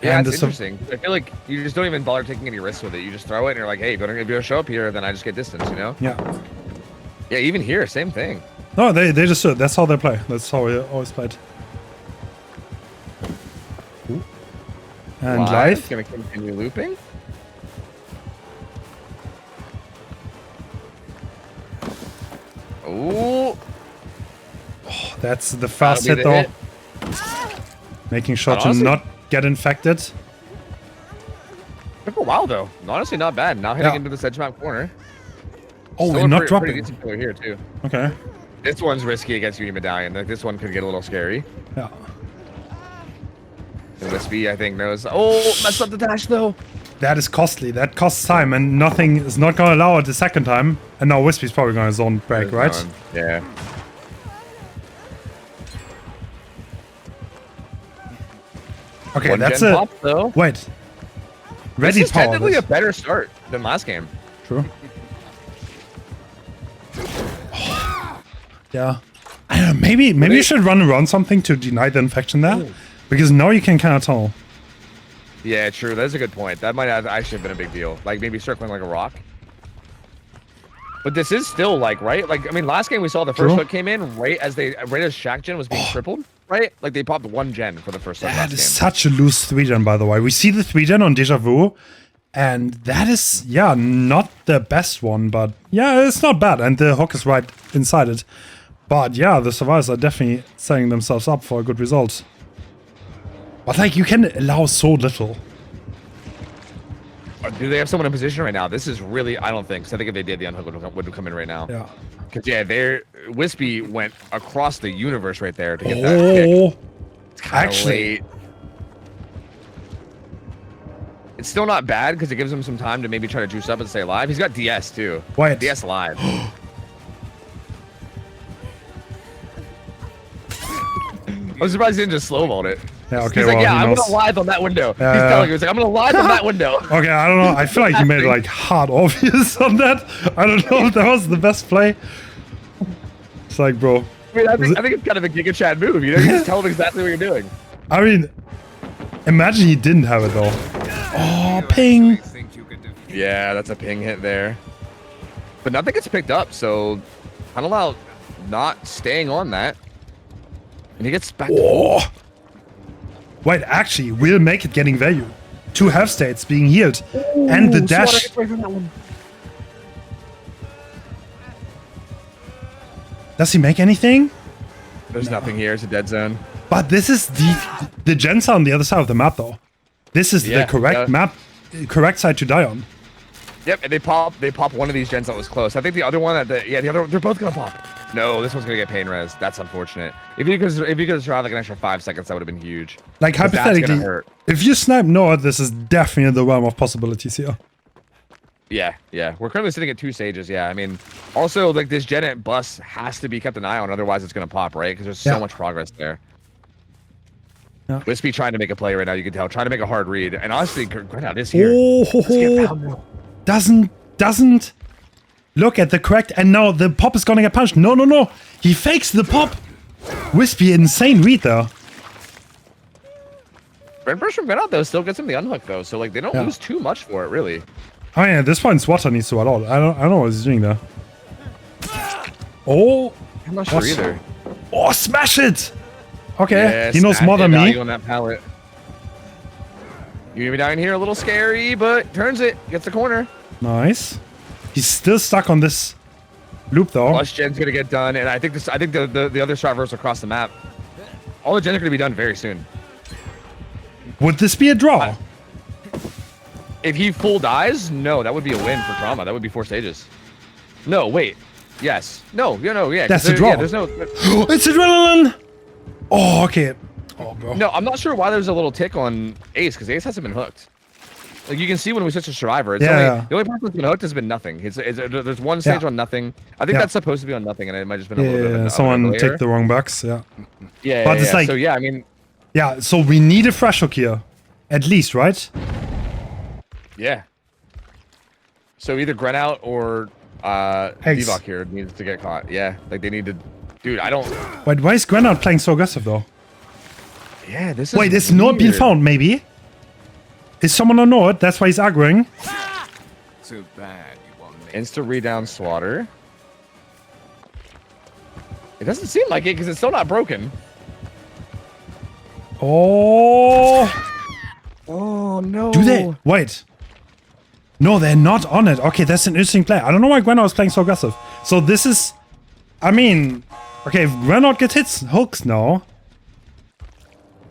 B: Yeah,
A: And
B: it's interesting. I feel like you just don't even bother taking any risks with it. You just throw it and you're like, hey, if you don't show up here, then I just get distance, you know?
A: Yeah.
B: Yeah, even here, same thing.
A: No, they just do it. That's how they play. That's how we always played. Ooh. And
B: Blight
A: Life.
B: gonna continue looping. Ooh.
A: Oh, that's the fast
B: That'll
A: hit
B: be
A: though.
B: the
A: Making sure to
B: Honestly-
A: not get infected.
B: Took a while though. Honestly, not bad. Now heading
A: Yeah.
B: into this edge map corner.
A: Oh,
B: Still
A: we're
B: a
A: not
B: pretty
A: dropping.
B: decent killer here too.
A: Okay.
B: This one's risky against Union Medallion. Like this one could get a little scary.
A: Yeah.
B: And Wispy, I think, knows. Oh, messed up the dash though.
A: That is costly. That costs time, and nothing is not gonna allow it the second time. And now Wispy's probably gonna zone break, right?
B: Yeah.
A: Okay,
B: One
A: that's
B: gen
A: a
B: pop, though.
A: wait. Ready
B: This is
A: power.
B: technically
A: this.
B: a better start than last game.
A: True. Yeah. I don't know, maybe you should run around something to deny the infection there. Because now you can kind of tunnel.
B: Yeah, true. That's a good point. That might have actually been a big deal. Like maybe circling like a rock. But this is still like, right? Like, I mean, last game we saw the first
A: True.
B: hook came in right as Shack Gen was being tripled, right? Like they popped one gen for the first hook
A: That
B: last
A: is
B: game.
A: such a loose 3-gen, by the way. We see the 3-gen on Deja Vu. And that is, yeah, not the best one. But yeah, it's not bad. And the hook is right inside it. But yeah, the survivors are definitely setting themselves up for a good result. But like, you can allow so little.
B: Do they have someone in position right now? This is really, I don't think. So I think if they did, the unhook would come in right now.
A: Yeah.
B: Because yeah, Wispy went across the universe right there to get that kick.
A: Oh,
B: It's kinda
A: actually.
B: late. It's still not bad because it gives him some time to maybe try to juice up and stay alive. He's got DS too.
A: Wait.
B: DS live. I'm surprised he didn't just slow vault it.
A: Yeah, okay,
B: He's like,
A: well,
B: yeah,
A: he
B: I'm
A: knows.
B: gonna live on that window.
A: Yeah,
B: He's
A: yeah.
B: telling you, he's like, I'm gonna live on that window.
A: Okay, I don't know. I feel like you made it like hard obvious on that. I don't know if that was the best play. It's like, bro.
B: I mean, I think it's kind of a Giga Chad move. You know, you just tell him exactly what you're doing.
A: I mean, imagine he didn't have it though. Oh, ping.
D: Think you could defeat
B: Yeah, that's a ping hit there. But nothing gets picked up, so Hunalout not staying on that. And he gets back to
A: Oh. Wait, actually, we'll make it getting value. 2 half states being healed. And the dash. Does he make anything?
B: There's nothing here. It's a dead zone.
A: But this is the gens are on the other side of the map though. This is
B: Yeah,
A: the correct
B: yeah.
A: map, correct side to die on.
B: Yep, and they pop one of these gens that was close. I think the other one the other, they're both gonna pop. No, this one's gonna get pain res. That's unfortunate. If you could survive like an extra 5 seconds, that would have been huge.
A: Like
B: 'Cause that's
A: hypothetically,
B: gonna hurt.
A: if you snipe Noah, this is definitely the realm of possibilities here.
B: Yeah, yeah. We're currently sitting at 2 stages. Yeah, I mean, also like this gen at bus has to be kept an eye on, otherwise it's gonna pop, right? Because there's
A: Yeah.
B: so much progress there.
A: Yeah.
B: Wispy trying to make a play right now. You can tell, trying to make a hard read, and honestly, Grenade is here.
A: Oh,
B: Let's get down now.
A: doesn't look at the correct, and now the pop is gonna get punched. No. He fakes the pop. Wispy, insane read there.
B: Red Brush from Grenade though still gets him the unhook though, so like they don't
A: Yeah.
B: lose too much for it really.
A: I mean, at this point, Swatter needs to allow. I don't know what he's doing there. Oh,
B: I'm not sure
A: What's-
B: either.
A: oh, smash it. Okay,
B: Yes,
A: he knows
B: that
A: more than
B: value
A: me.
B: on that pallet. You're gonna be down here a little scary, but turns it, gets the corner.
A: Nice. He's still stuck on this loop though.
B: Plus gen's gonna get done, and I think the other survivors across the map. All the gens are gonna be done very soon.
A: Would this be a draw?
B: If he full dies, no, that would be a win for Trauma. That would be 4 stages. No, wait. Yes. No, yeah. 'cause
A: That's a
B: there-
A: draw.
B: Yeah, there's no.
A: It's adrenaline. Oh, okay. Oh, bro.
B: No, I'm not sure why there's a little tick on Ace, because Ace hasn't been hooked. Like you can see when we switch to survivor, it's
A: Yeah.
B: the only person that's been hooked has been nothing. There's one stage on nothing. I think
A: Yeah.
B: that's supposed to be on nothing, and it might just been a little bit of
A: Yeah,
B: an, of
A: someone
B: an
A: take the wrong box. Yeah.
B: Yeah,
A: But it's like-
B: so yeah, I mean,
A: Yeah, so we need a fresh hook here. At least, right?
B: yeah. So either Grenout or
A: Eggs.
B: Divok here needs to get caught. Yeah, like they need to. Dude, I don't.
A: Wait, why is Grenard playing so aggressive though?
B: Yeah, this is.
A: Wait, it's not been
B: weird.
A: found, maybe? Is someone on Nord? That's why he's aggroing.
D: Too bad you won't make
B: Insta redown Slaughter. It doesn't seem like it because it's still not broken.
A: Oh.
B: Oh no.
A: Do they? Wait. No, they're not on it. Okay, that's an interesting play. I don't know why Grenard is playing so aggressive. So this is... I mean... Okay, if Grenard gets hits hooks now...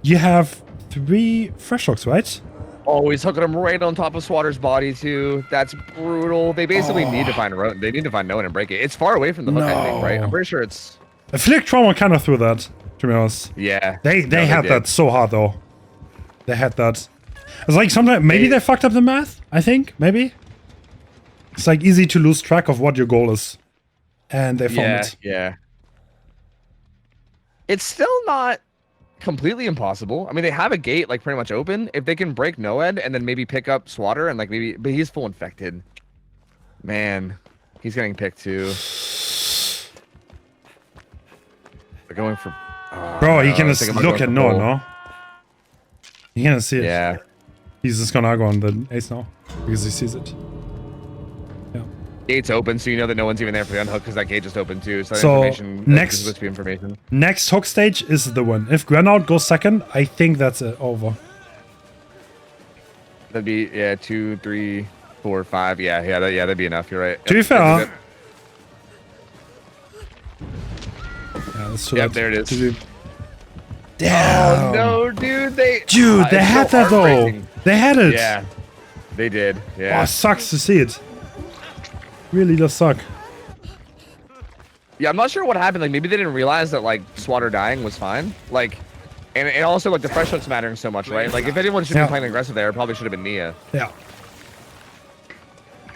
A: You have 3 fresh hooks, right?
B: Oh, he's hooking him right on top of Slaughter's body too. That's brutal. They basically need to find They need to find no one and break it. It's far away from the hook, I think, right? I'm pretty sure it's.
A: I feel like Trauma kind of threw that, to be honest.
B: Yeah.
A: They
B: No,
A: had
B: did.
A: that so hard, though. They had that. It's like sometimes... Maybe they fucked up the math, I think. Maybe. It's like easy to lose track of what your goal is. And they found it.
B: Yeah. It's still not completely impossible. I mean, they have a gate like pretty much open. If they can break Noed and then maybe pick up Swatter and like maybe, but he's full infected. Man, he's getting picked too. They're going for. Oh,
A: Bro, he
B: no,
A: can
B: I
A: just
B: think I'm
A: look
B: going
A: at
B: for
A: Nord,
B: full.
A: no? He can see it.
B: Yeah.
A: He's just gonna aggro on the ace now. Because he sees it. Yeah.
B: Gate's open, so you know that no one's even there for the unhook because that gate just opened too. So, that
A: So,
B: information,
A: next-
B: is supposed to be information.
A: Next hook stage is the one. If Grenout goes second, I think that's it. Over.
B: That'd be 2, 3, 4, 5. Yeah, that'd be enough. You're right.
A: To be
B: Yep,
A: fair,
B: that's it.
A: Yeah, that's too
B: Yep,
A: late.
B: there it is.
A: Too-
B: Oh
A: Damn.
B: no, dude! They
A: Dude, they
B: it's
A: had
B: so
A: that though.
B: heartbreaking.
A: They had it.
B: Yeah, they did.
A: Oh,
B: Yeah.
A: it sucks to see it. Really does suck.
B: Yeah, I'm not sure what happened. Like maybe they didn't realize that like Swatter dying was fine. Like, and also like the fresh hooks mattering so much, right? Like if anyone should
A: Yeah.
B: be playing aggressive there, it probably should have been Nia.
A: Yeah.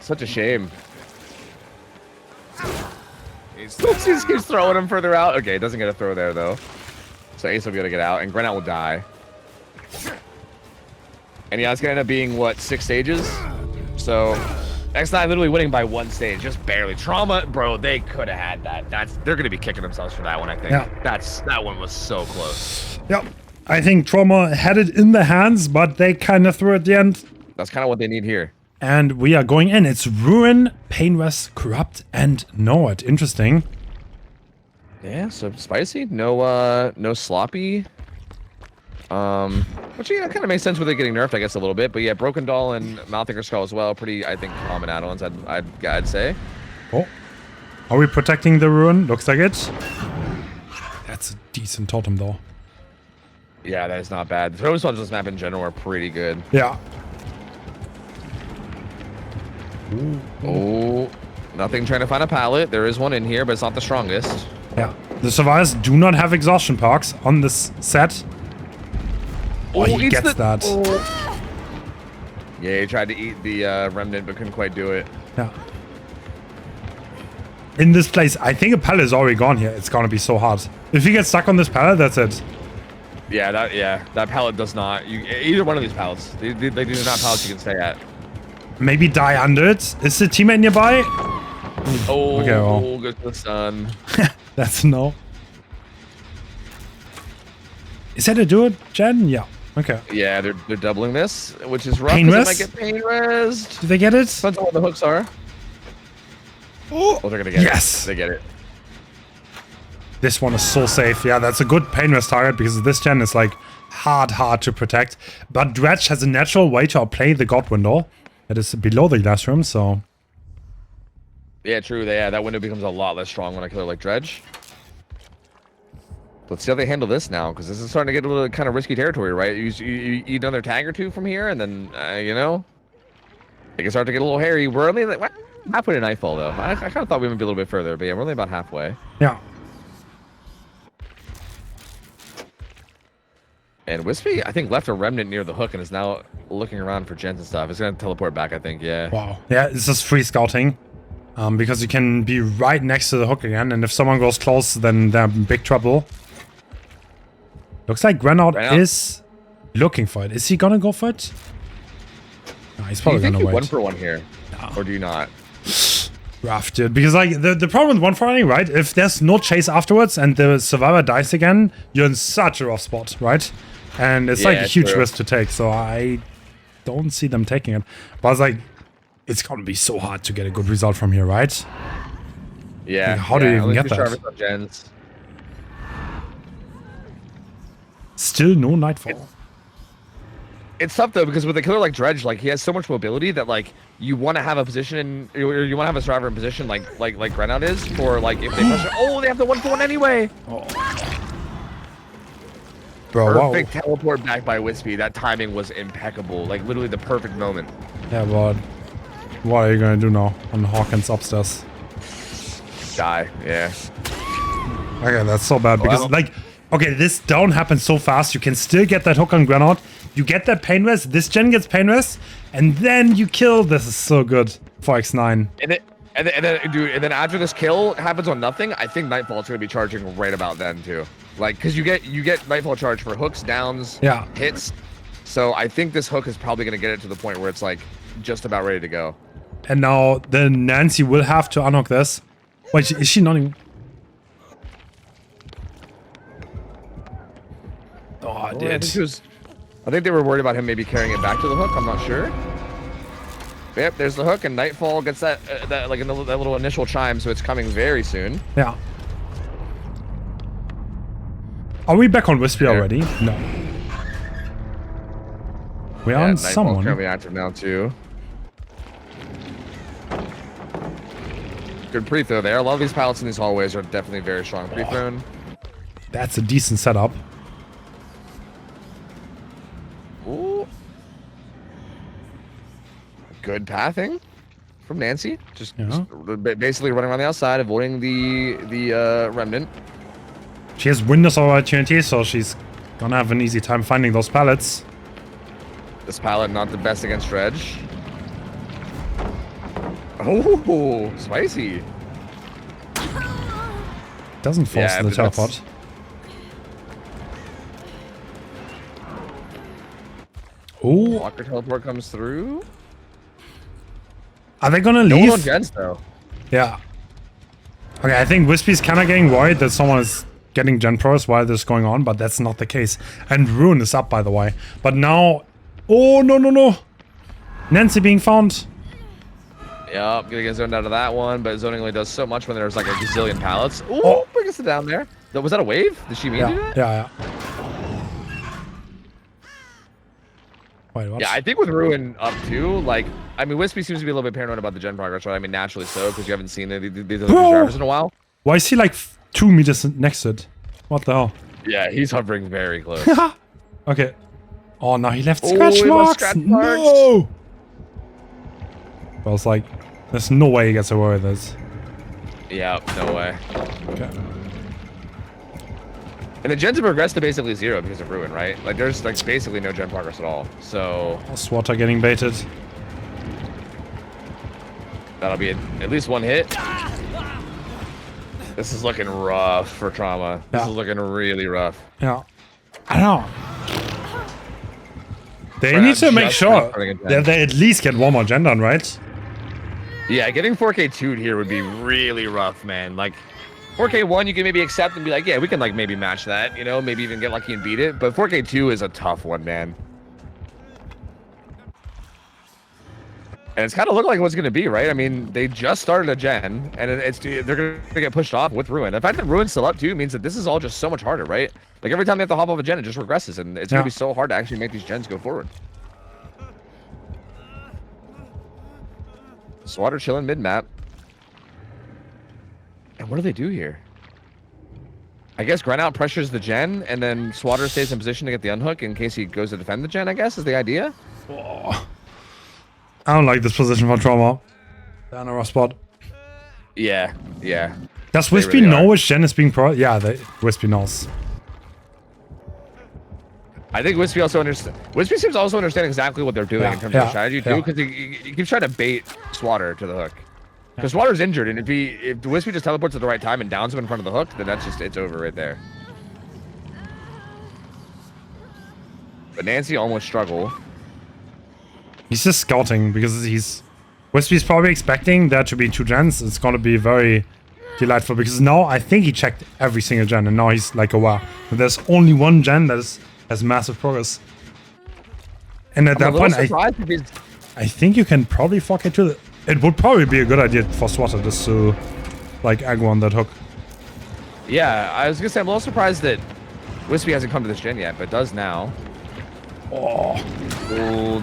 B: Such a shame.
D: Is
B: He just keeps throwing him further out. Okay, doesn't get a throw there though. So Ace will be able to get out, and Grenat will die. And yeah, it's gonna end up being what, 6 stages? So X9 literally winning by 1 stage, just barely. Trauma, bro, they could have had that. They're gonna be kicking themselves for that one, I think.
A: Yeah.
B: That one was so close.
A: Yep. I think Trauma had it in their hands, but they kind of threw it at the end.
B: That's kind of what they need here.
A: And we are going in. It's Ruin, Painrest, Corrupt, and Nord. Interesting.
B: Yeah, so spicy. No sloppy. Which yeah, kind of makes sense with it getting nerfed, I guess, a little bit. But yeah, Broken Doll and Mouthinger Skull as well. Pretty, I think, common add-ons. I'd say.
A: Oh. Are we protecting the Ruin? Looks like it. That's a decent totem, though.
B: Yeah, that is not bad. The totem spawns on this map in general are pretty good.
A: Yeah.
B: Oh, nothing trying to find a pallet. There is one in here, but it's not the strongest.
A: Yeah. The survivors do not have exhaustion parks on this set. Oh, he
B: eats
A: gets that.
B: Oh. Yeah, he tried to eat the remnant, but couldn't quite do it.
A: Yeah. In this place, I think a pallet is already gone here. It's gonna be so hard. If he gets stuck on this pallet, that's it.
B: Yeah, that pallet does not. Either one of these pallets, they do not pallets you can stay at.
A: Maybe die under it. Is the teammate nearby?
B: Oh,
A: Okay, well.
B: good to the sun.
A: That's no. Is that a dude, Jen? Yeah. Okay.
B: Yeah, they're doubling this, which is rough.
A: Pain
B: 'Cause they
A: rest?
B: might get pain rest.
A: Did they get it?
B: Depends on what the hooks are.
A: Oh,
B: Oh, they're gonna get
A: yes.
B: it. They get it.
A: This one is so safe. Yeah, that's a good pain rest target because this gen is like hard to protect. But Dredge has a natural way to outplay the God window. That is below the glass room, so.
B: Yeah, true. Yeah, that window becomes a lot less strong when I kill her like Dredge. Let's see how they handle this now, because this is starting to get a little kind of risky territory, right? You eat another tag or two from here, and then, you know, it can start to get a little hairy. We're only like, halfway to nightfall, though. I kind of thought we would be a little bit further, but yeah, we're only about halfway.
A: Yeah.
B: And Wispy, I think, left a remnant near the hook and is now looking around for gens and stuff. It's going to teleport back, I think, yeah.
A: Wow. Yeah, it's just free scouting. Because you can be right next to the hook again, and if someone goes close, then they're in big trouble. Looks like Granout is looking for it. Is he gonna go for it? No, he's probably gonna wait.
B: 1 for 1 here? No. Or do you not?
A: Rough, dude. Because like the problem with 1 for 1, right? If there's no chase afterwards and the survivor dies again, you're in such a rough spot, right? And it's like a huge risk to take. So I don't see them taking it. But it's like, it's gonna be so hard to get a good result from here, right?
B: Yeah.
A: Like, how do you even get that?
B: Gens.
A: Still no Nightfall.
B: It's tough though, because with a killer like Dredge, like he has so much mobility that like you want to have a position in, or you want to have a survivor in position like Grenout is for like if they pressure. Oh, they have the 1 for 1 anyway.
A: Oh. Bro,
B: perfect teleport back by Wispy. That timing was impeccable. Like literally the perfect moment.
A: Yeah, but what are you gonna do now on Hawkins upstairs?
B: Die. Yeah.
A: Okay, that's so bad because like, okay, this down happens so fast. You can still get that hook on Granout. You get that pain rest. This gen gets pain rest, and then you kill. This is so good for X9.
B: And then after this kill happens on nothing, I think Nightfall's gonna be charging right about then too. Like, cause you get Nightfall charge for hooks, downs, hits. So I think this hook is probably gonna get it to the point where it's like just about ready to go.
A: And now the Nancy will have to unhook this. Wait, is she not even? Oh, I did.
B: I think they were worried about him maybe carrying it back to the hook. I'm not sure. Yep, there's the hook, and Nightfall gets that that little initial chime, so it's coming very soon.
A: Yeah. Are we back on Wispy already? No. We are on someone.
B: Nightfall's currently active now too. Good pre-throw there. A lot of these pallets in these hallways are definitely very strong pre-thrown.
A: That's a decent setup.
B: Ooh. Good pathing from Nancy. Just basically running around the outside, avoiding the remnant.
A: She has windows of opportunity, so she's gonna have an easy time finding those pallets.
B: This pallet not the best against Dredge. Oh, spicy.
A: Doesn't force the teleport. Oh,
B: Walker teleport comes through.
A: Are they gonna leave?
B: No one on gens though.
A: Yeah. Okay, I think Wispy's kind of getting worried that someone is getting gen pros while this is going on, but that's not the case. And Ruin is up, by the way. But now, oh no! Nancy being found.
B: Yep, gonna get zoned out of that one, but zoning only does so much when there's like a gazillion pallets. Ooh, bring us down there. Was that a wave? Did she mean to do that?
A: Yeah. Wait, what?
B: Yeah, I think with Ruin up too, like, I mean, Wispy seems to be a little bit paranoid about the gen progress, right? I mean, naturally so, because you haven't seen these other drivers in a while.
A: Why is he like 2 meters next to it? What the hell?
B: Yeah, he's hovering very close.
A: Okay. Oh, no, he left scratch marks. No! I was like, there's no way he gets away with this.
B: Yeah, no way.
A: Okay.
B: And the gens have progressed to basically 0 because of Ruin, right? Like, there's like basically no gen progress at all. So
A: SWAT are getting baited.
B: That'll be at least 1 hit. This is looking rough for Trauma. This is looking really rough.
A: Yeah. I don't know. They need to make sure that they at least get 1 more gen done, right?
B: Yeah, getting 4K2'd here would be really rough, man. Like, 4K1 you can maybe accept and be like, yeah, we can like maybe match that, you know, maybe even get lucky and beat it. But 4K2 is a tough one, man. And it's kind of looked like what's going to be, right? I mean, they just started a gen, and they're going to get pushed off with Ruin. The fact that Ruin's still up too means that this is all just so much harder, right? Like every time they have to hop off a gen, it just regresses, and it's going to be so hard to actually make these gens go forward. Swatter chilling mid-map. And what do they do here? I guess Grenout pressures the gen, and then Swatter stays in position to get the unhook in case he goes to defend the gen, I guess, is the idea.
A: Oh. I don't like this position for Trauma. They're in a rough spot.
B: Yeah.
A: Does Wispy know which gen is being pro? Yeah, Wispy knows.
B: I think Wispy also understands. Wispy seems to also understand exactly what they're doing in terms of strategy too, because he keeps trying to bait Swatter to the hook. Because Swatter's injured, and if Wispy just teleports at the right time and downs him in front of the hook, then it's over right there. But Nancy almost struggle.
A: He's just scouting because Wispy's probably expecting there to be 2 gens. It's gonna be very delightful because now I think he checked every single gen, and now he's like aware. But there's only 1 gen that has massive progress. And at that point, I think you can probably 4K to the. It would probably be a good idea for Swatter just to like aggro on that hook.
B: Yeah, I was gonna say I'm a little surprised that Wispy hasn't come to this gen yet, but does now. Oh,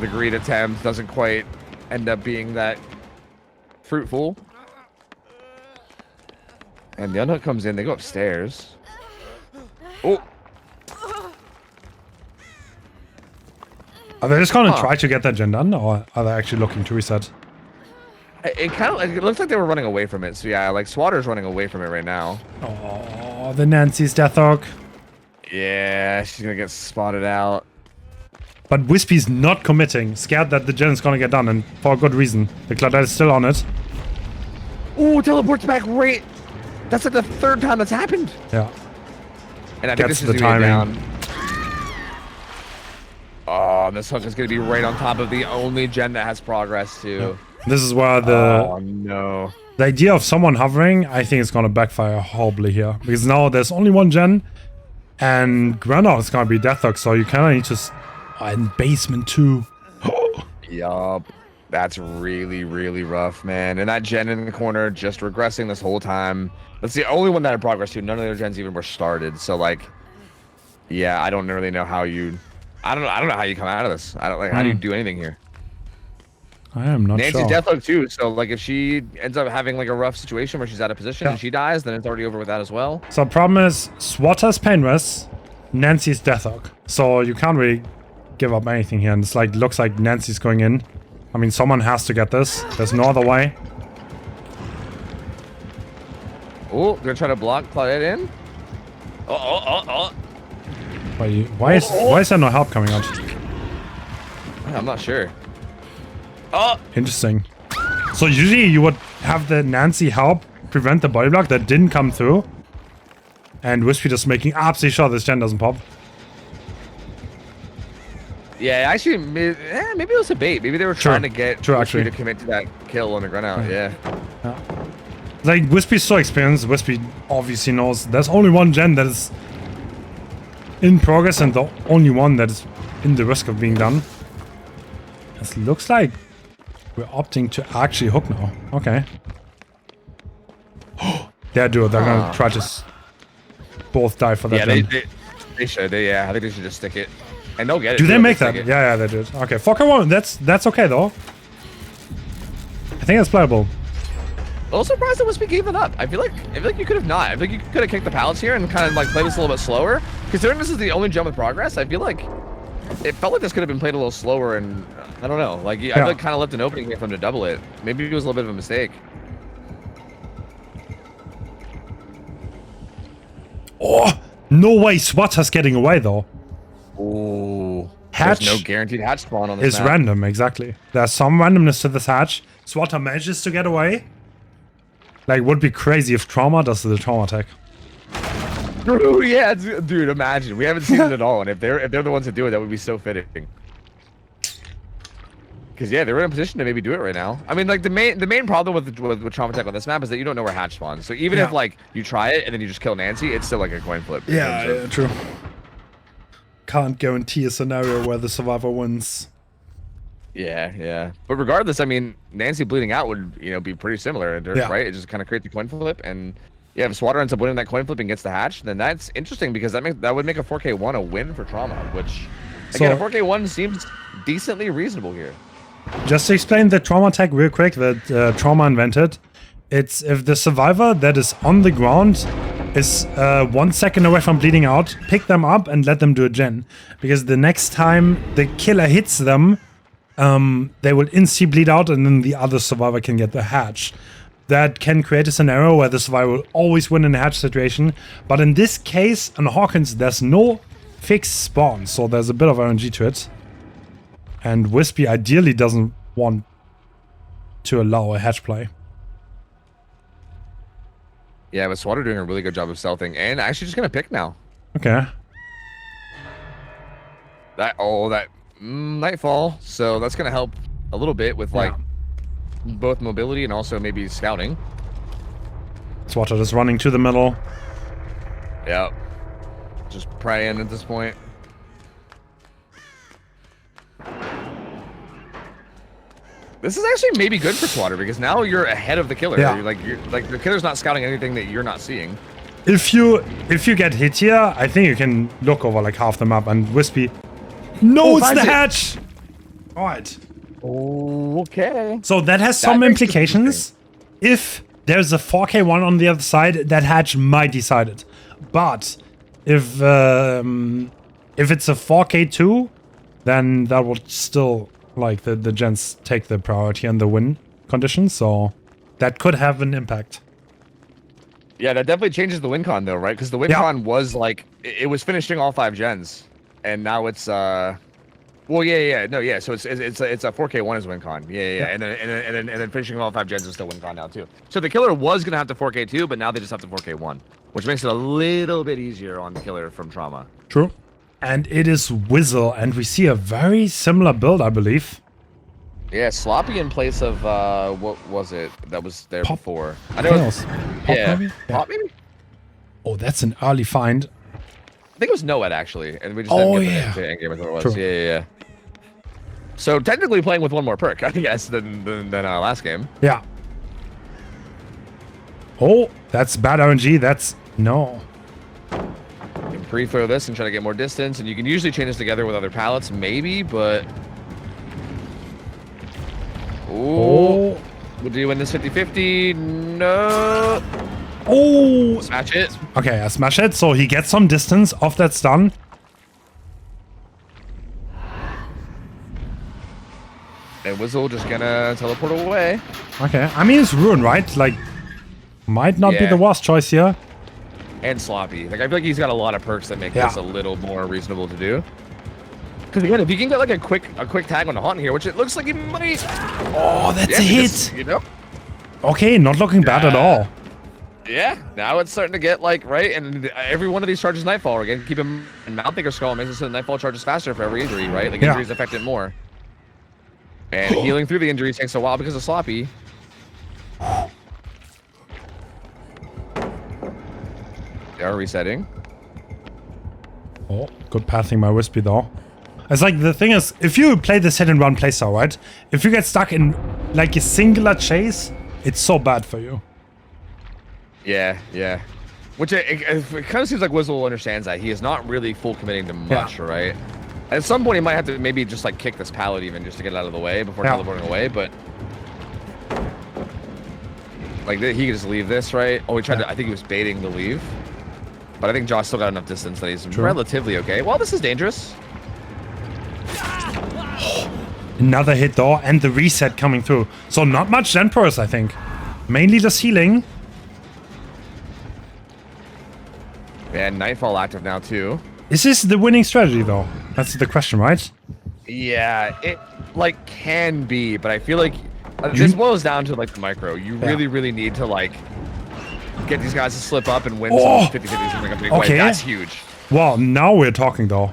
B: the greed attempt doesn't quite end up being that fruitful. And the unhook comes in, they go upstairs. Oh.
A: Are they just gonna try to get that gen done, or are they actually looking to reset?
B: It kind of it looks like they were running away from it. So yeah, like Swatter's running away from it right now.
A: Oh, the Nancy's death hook.
B: Yeah, she's gonna get spotted out.
A: But Wispy's not committing, scared that the gen is gonna get done, and for a good reason. The Claudette is still on it.
B: Ooh, teleports back right. That's like the 3rd time that's happened.
A: Yeah.
B: And I think this is the timing. Down. Oh, this hook is gonna be right on top of the only gen that has progress too.
A: Yeah. This is where the the idea of someone hovering, I think it's gonna backfire horribly here. Because now there's only 1 gen, and Granite is gonna be death hook, so you kinda need to and basement too.
B: Yup. That's really, really rough, man. And that gen in the corner just regressing this whole time. That's the only one that had progress too. None of the other gens even were started. So like, yeah, I don't really know how you I don't know how you come out of this. I don't like how do you do anything here?
A: I am not sure.
B: Nancy's death hook too, so like if she ends up having like a rough situation where she's out of position and she dies, then it's already over with that as well.
A: So the problem is Swatter's Painless, Nancy's death hook. So you can't really give up anything here, and it's like looks like Nancy's going in. I mean, someone has to get this. There's no other way.
B: Oh, gonna try to block Claudette in. Oh.
A: Why is there no help coming out?
B: I'm not sure. Oh,
A: interesting. So usually you would have the Nancy help prevent the body block that didn't come through, and Wispy just making absolutely sure this gen doesn't pop.
B: Yeah, actually, maybe it was a bait. Maybe they were trying to get Wispy to commit to that kill on the ground out. Yeah.
A: Like, Wispy's so experienced. Wispy obviously knows there's only 1 gen that is in progress, and the only one that is in the risk of being done. It looks like we're opting to actually hook now. Okay. They're gonna try to both die for that.
B: Yeah, they should. Yeah, I think they should just stick it. And they'll get it.
A: Do they make that? Yeah, they did. Okay, 4K1. That's okay though. I think that's playable.
B: A little surprised that Wispy gave it up. I feel like you could have not. I think you could have kicked the pallets here and kind of like played this a little bit slower. Considering this is the only jump with progress, I feel like it felt like this could have been played a little slower, and I don't know. Like I feel like kind of left an opening here for him to double it. Maybe it was a little bit of a mistake.
A: Oh, no way! Swatter's getting away though.
B: Ooh.
A: Hatch.
B: There's no guaranteed hatch spawn on this
A: It's
B: map.
A: random, exactly. There's some randomness to this hatch. Swatter manages to get away. Like, would be crazy if Trauma does the trauma attack.
B: Dude, yeah, dude, imagine. We haven't seen it at all, and if they're the ones that do it, that would be so fitting. Because yeah, they're in a position to maybe do it right now. I mean, like the main problem with trauma attack on this map is that you don't know where hatch spawns. So even if like you try it and then you just kill Nancy, it's still like a coin flip.
A: Yeah, true. Can't guarantee a scenario where the survivor wins.
B: Yeah. But regardless, I mean, Nancy bleeding out would, be pretty similar, right? It just kind of creates a coin flip, and yeah, if Swatter ends up winning that coin flip and gets the hatch, then that's interesting because that would make a 4K1 a win for Trauma, which again, a 4K1 seems decently reasonable here.
A: Just to explain the trauma attack real quick that Trauma invented, it's if the survivor that is on the ground is 1 second away from bleeding out, pick them up and let them do a gen, because the next time the killer hits them, they will instantly bleed out, and then the other survivor can get the hatch. That can create a scenario where the survivor will always win in a hatch situation. But in this case, on Hawkins, there's no fixed spawn, so there's a bit of RNG to it. And Wispy ideally doesn't want to allow a hatch play.
B: Yeah, but Swatter doing a really good job of stealthing, and actually just gonna pick now.
A: Okay.
B: That Nightfall, so that's gonna help a little bit with like both mobility and also maybe scouting.
A: Swatter is running to the middle.
B: Yep. Just praying at this point. This is actually maybe good for Swatter because now you're ahead of the killer.
A: Yeah.
B: You're like the killer's not scouting anything that you're not seeing.
A: If you get hit here, I think you can look over like half the map and Wispy knows the hatch. All right.
B: Okay.
A: So that has some implications. If there's a 4K1 on the other side, that hatch might decide it. But if it's a 4K2, then that would still like the gens take the priority and the win condition. So that could have an impact.
B: Yeah, that definitely changes the win con though, right? Because the win con was like it was finishing all 5 gens, and now it's well, yeah. So it's a 4K1 is win con, yeah. And then finishing all 5 gens is still win con now too. So the killer was gonna have to 4K2, but now they just have to 4K1, which makes it a little bit easier on the killer from Trauma.
A: True. And it is Whizzle, and we see a very similar build, I believe.
B: Yeah, Sloppy in place of what was it that was there
A: Pop.
B: before? I know.
A: Pop, maybe?
B: Pop maybe.
A: Oh, that's an early find.
B: I think it was Noed actually, and we just didn't get the end game with what it was.
A: True.
B: Yeah. So technically playing with one more perk, I guess, than our last game.
A: Yeah. Oh, that's bad RNG. That's no.
B: You can pre-throw this and try to get more distance, and you can usually chain this together with other pallets, maybe, but. Ooh. Would you win this 50-50? No.
A: Oh.
B: Smash it.
A: Okay, I smash it. So he gets some distance off that stun.
B: And Whizzle just gonna teleport away.
A: Okay. I mean, it's Ruin, right? Like, might not be the worst choice here.
B: And Sloppy. Like, I feel like he's got a lot of perks that make this a little more reasonable to do. Because again, if you can get like a quick tag on the Haunt here, which it looks like he might.
A: Oh, that's a hit.
B: You know?
A: Okay, not looking bad at all.
B: Yeah, now it's starting to get like, right? And every one of these charges Nightfall. Again, keep him in Mountthinker Skull makes it so the Nightfall charges faster for every injury, right? Like, injuries affect it more. And healing through the injuries takes a while because of Sloppy. They are resetting.
A: Oh, good pathing by Wispy though. It's like, the thing is, if you play this hit and run playstyle, right? If you get stuck in like a singular chase, it's so bad for you.
B: Yeah. Which it kind of seems like Whizzle understands that. He is not really full committing to much, right? At some point, he might have to maybe just like kick this pallet even just to get it out of the way before teleporting away, but... Like, he could just leave this, right? Oh, he tried to... I think he was baiting the leave. But I think Josh still got enough distance that he's relatively okay. Well, this is dangerous.
A: Another hit though, and the reset coming through. So not much Genpers, I think. Mainly just healing.
B: And Nightfall active now too.
A: Is this the winning strategy though? That's the question, right?
B: Yeah, it like can be, but I feel like this boils down to like the micro. You really need to like get these guys to slip up and win some 50-50s in like a big way. That's huge.
A: Well, now we're talking though.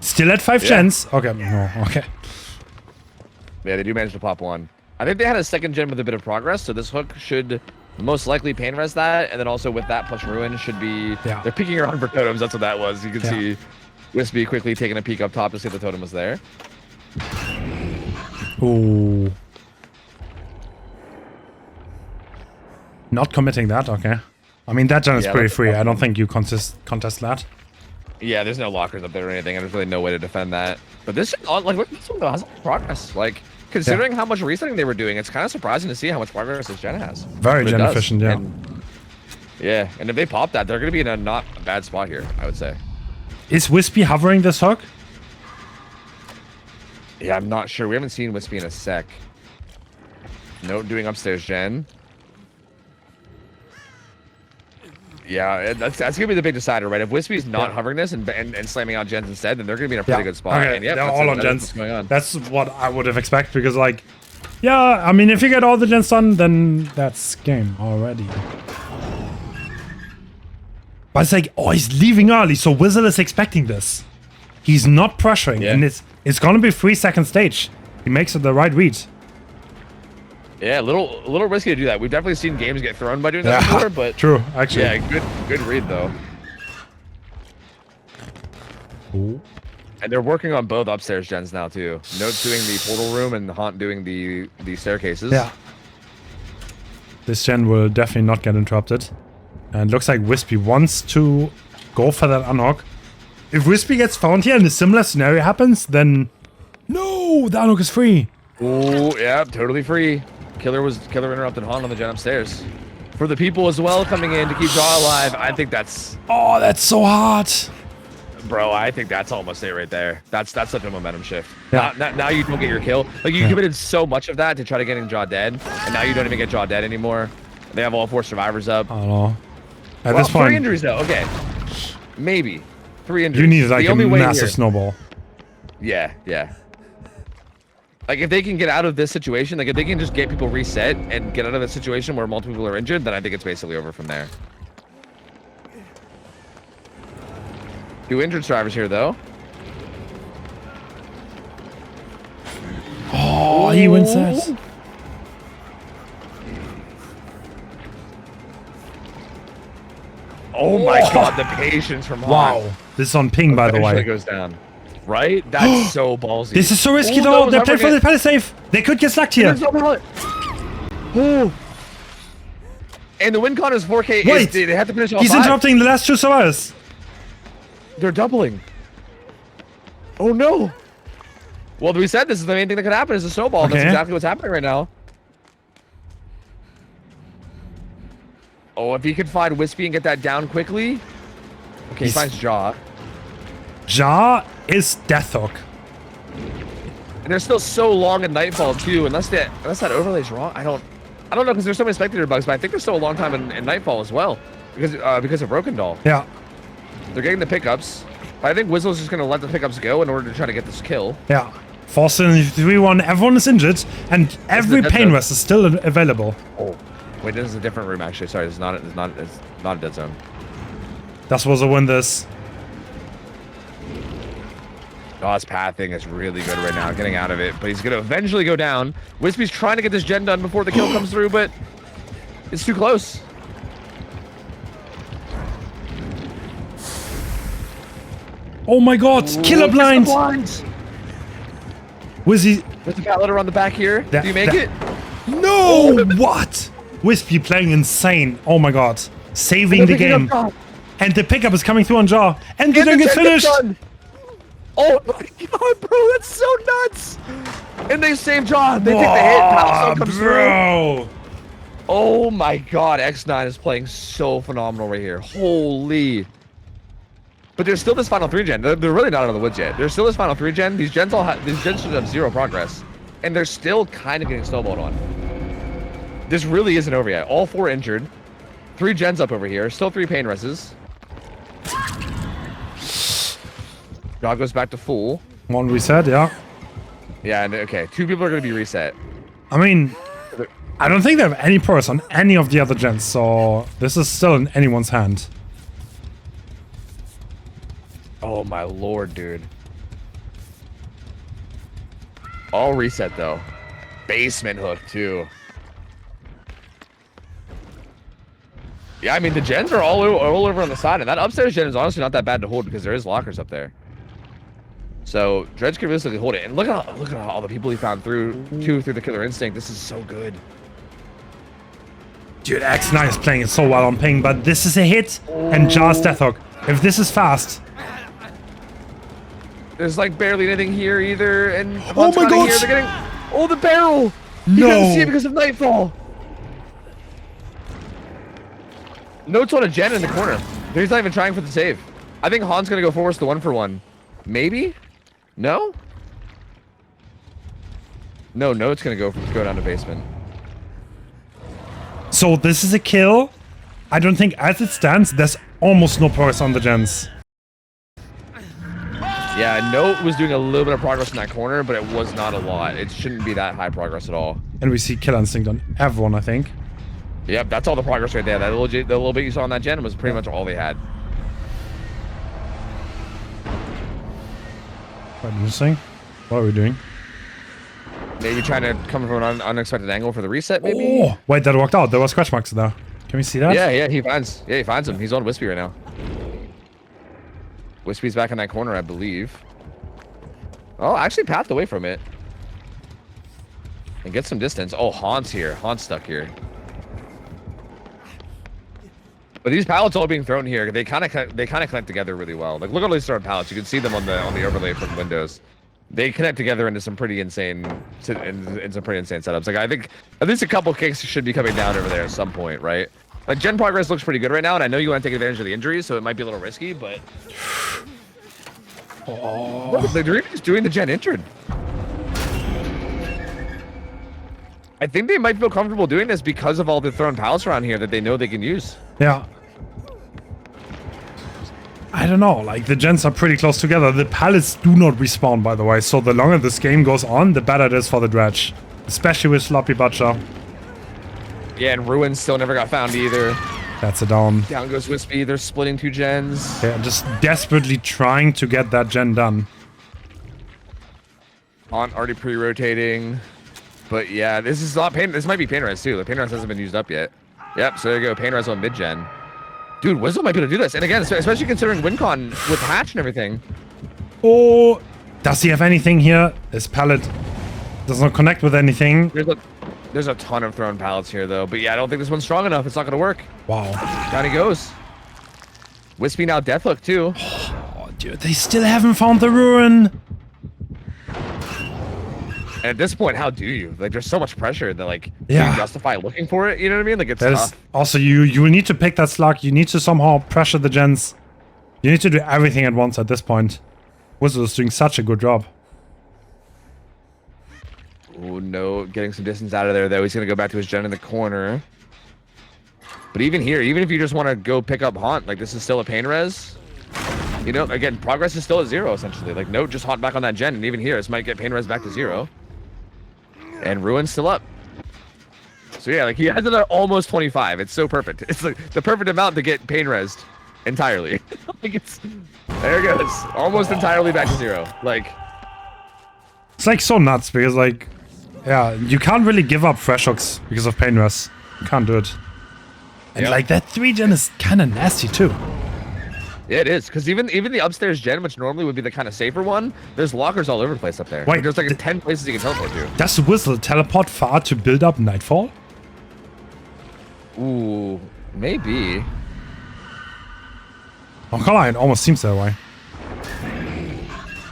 A: Still at 5 gens. Okay, no, okay.
B: Yeah, they do manage to pop one. I think they had a second gen with a bit of progress, so this hook should most likely pain res that, and then also with that plus Ruin should be... They're peeking around for totems, that's what that was. You can see Wispy quickly taking a peek up top to see if the totem was there.
A: Ooh. Not committing that, okay. I mean, that gen is pretty free. I don't think you contest that.
B: Yeah, there's no lockers up there or anything, and there's really no way to defend that. But this, like, look, this one has progress. Like, considering how much resetting they were doing, it's kind of surprising to see how much progress this gen has.
A: Very gen efficient, yeah.
B: And if they pop that, they're going to be in a not a bad spot here, I would say.
A: Is Wispy hovering this hook?
B: Yeah, I'm not sure. We haven't seen Wispy in a sec. No doing upstairs gen. Yeah, that's gonna be the big decider, right? If Wispy's not
A: Yeah.
B: hovering this and slamming out gens instead, then they're gonna be in a pretty good spot.
A: Okay,
B: And yeah,
A: they're
B: that's
A: all
B: it.
A: on
B: That is
A: gens.
B: what's going on.
A: That's what I would have expected because, like, yeah, I mean, if you get all the gens done, then that's game already. But it's like, oh, he's leaving early, so Whistle is expecting this. He's not pressuring,
B: Yeah.
A: and it's gonna be 3-second stage. He makes it the right read.
B: Yeah, a little risky to do that. We've definitely seen games get thrown by doing that before, but
A: True, actually.
B: yeah, good read though.
A: Ooh.
B: And they're working on both upstairs gens now too. Note's doing the portal room and Haunt doing the staircases.
A: Yeah. This gen will definitely not get interrupted. And looks like Wispy wants to go for that unhook. If Wispy gets found here and a similar scenario happens, then no, the unhook is free.
B: Ooh, yeah, totally free. Killer interrupted Haunt on the gen upstairs. For the people as well coming in to keep Jaw alive, I think that's
A: Oh, that's so hard.
B: bro, I think that's almost it right there. That's such a momentum shift.
A: Yeah.
B: Now you don't get your kill. Like you committed so much of that to try to getting Jaw dead, and now you don't even get Jaw dead anymore. They have all 4 survivors up.
A: I don't know. At
B: Well,
A: this point,
B: 3 injuries though. Okay, maybe 3 injuries.
A: you need like
B: The
A: a
B: only way
A: massive
B: here-
A: snowball.
B: Yeah. Like if they can get out of this situation, like if they can just get people reset and get out of a situation where multiple people are injured, then I think it's basically over from there. 2 injured survivors here though.
A: Oh, he wins that.
B: Oh my god, the patience from Haunt.
A: Wow. This is on ping, by the
B: Eventually
A: way.
B: goes down. Right? That's so ballsy.
A: This is so risky,
B: Ooh, that
A: though.
B: was
A: They're playing for the
B: hovering
A: palace safe. They could get slacked
B: it.
A: here.
B: There's no pellet. Ooh. And the win con is 4K.
A: Wait.
B: They have to finish all
A: He's
B: 5.
A: interrupting the last 2 survivors.
B: They're doubling. Oh no. Well, we said this is the main thing that could happen is a snowball. And
A: Okay.
B: that's exactly what's happening right now. Oh, if he could find Wispy and get that down quickly. Okay, he
A: He's-
B: finds Jaw.
A: Ja is death hook.
B: And they're still so long in Nightfall too, unless that overlay's wrong. I don't know because there's so many spectator bugs, but I think there's still a long time in Nightfall as well because of Broken Doll.
A: Yeah.
B: They're getting the pickups. But I think Whistle's just gonna let the pickups go in order to try to get this kill.
A: Yeah. Forced in 3-1. Everyone is injured, and every
B: dead
A: pain
B: zone.
A: rest is still available.
B: Oh, wait, this is a different room actually. Sorry, it's not a dead zone.
A: That's supposed to win this.
B: Jaw's pathing is really good right now, getting out of it, but he's gonna eventually go down. Wispy's trying to get this gen done before the kill comes through, but it's too close.
A: Oh my god, killer blind!
B: Blinds.
A: Wizzy.
B: There's a pallet around the back here.
A: That-
B: Do you make
A: that-
B: it?
A: No! What? Wispy playing insane. Oh my god. Saving the
B: Picking up
A: game.
B: Jaw.
A: And the pickup is coming through on Jaw. And the
B: And
A: thing
B: the
A: is
B: gen gets
A: finished!
B: done. Oh my god, bro, that's so nuts! And they save Jaw. They take the hit. Pallet still comes through.
A: Bro!
B: Oh my god, X9 is playing so phenomenal right here. Holy. But there's still this final 3 gen. They're really not out of the woods yet. There's still this final 3 gen. These gens should have 0 progress. And they're still kind of getting snowballed on. This really isn't over yet. All 4 injured. 3 gens up over here. Still 3 pain reses. Dog goes back to full.
A: One reset, yeah.
B: Yeah, and okay. 2 people are going to be reset.
A: I mean, I don't think they have any progress on any of the other gens, so this is still in anyone's hand.
B: Oh my lord, dude. All reset though. Basement hook too. Yeah, I mean the gens are all over on the side, and that upstairs gen is honestly not that bad to hold because there is lockers up there. So Dredge can realistically hold it, and look at all the people he found through the Killer Instinct. This is so good.
A: Dude, X9 is playing it so well on ping, but this is a hit, and Jaw's death hook. If this is fast,
B: There's like barely anything here either, and
A: Oh my God!
B: here, they're getting the barrel. You
A: No.
B: couldn't see it because of Nightfall. Notes on a gen in the corner. He's not even trying for the save. I think Han's gonna go forward to 1-for-1. Maybe? No? No, Note's gonna go down to basement.
A: so this is a kill. I don't think, as it stands, there's almost no progress on the gens.
B: Yeah, Note was doing a little bit of progress in that corner, but it was not a lot. It shouldn't be that high progress at all.
A: And we see Kill Instinct on everyone, I think.
B: Yep, that's all the progress right there. That the little bit you saw on that gen was pretty much all they had.
A: Quite interesting. What are we doing?
B: Maybe trying to come from an unexpected angle for the reset, maybe?
A: Oh, wait, that worked out. There were scratch marks there. Can we see that?
B: Yeah, he finds him. He's on Wispy right now. Wispy's back in that corner, I believe. Oh, actually pathed away from it. And get some distance. Oh, Haunt's here. Haunt's stuck here. But these pallets all being thrown here, they kind of connect together really well. Like, look at all these thrown pallets. You can see them on the overlay from Windows. They connect together into some pretty insane setups. Like, I think at least a couple kicks should be coming down over there at some point, right? Like, gen progress looks pretty good right now, and I know you want to take advantage of the injuries, so it might be a little risky, but they're even just doing the gen injured. I think they might feel comfortable doing this because of all the thrown pallets around here that they know they can use.
A: Yeah. I don't know, like the gens are pretty close together. The pallets do not respawn, by the way, so the longer this game goes on, the better it is for the Dredge. Especially with Sloppy Butcher.
B: Yeah, and Ruin still never got found either.
A: That's a down.
B: Down goes Wispy, they're splitting 2 gens.
A: Yeah, just desperately trying to get that gen done.
B: Haunt already pre-rotating. But yeah, this is not pain. This might be pain res too. The pain res hasn't been used up yet. Yep, so there you go. Pain res on mid-gen. Dude, Wisdom might be able to do this. And again, especially considering WinCon with Hatch and everything.
A: Oh, does he have anything here? His pallet does not connect with anything.
B: There's a ton of thrown pallets here though. But yeah, I don't think this one's strong enough. It's not going to work.
A: Wow.
B: Down he goes. Wispy now Deathhook too.
A: Oh, dude, they still haven't found the ruin.
B: And at this point, how do you? Like, there's so much pressure that, like,
A: yeah,
B: you justify looking for it. You know what I mean? Like, it's tough.
A: Also, you need to pick that slug. You need to somehow pressure the gens. You need to do everything at once at this point. Wizard is doing such a good job.
B: Oh, no. Getting some distance out of there, though. He's going to go back to his gen in the corner. But even here, even if you just want to go pick up Haunt, like, this is still a pain res. You know, again, progress is still at 0, essentially. Like, no, just Haunt back on that gen. And even here, this might get pain res back to 0. And Ruin's still up. So yeah, like he has it at almost 25. It's so perfect. It's like the perfect amount to get pain resed entirely. Like it's, there it goes. Almost entirely back to 0. Like
A: it's like so nuts because like, yeah, you can't really give up fresh hooks because of pain res. You can't do it. And like that 3 gen is kind of nasty too.
B: Yeah, it is, because even the upstairs gen, which normally would be the kind of safer one, there's lockers all over the place up there.
A: Wait,
B: like, there's like 10 places you can teleport to.
A: Does the Whistle teleport far to build up Nightfall?
B: Ooh, maybe.
A: Oh, come on, it almost seems that way.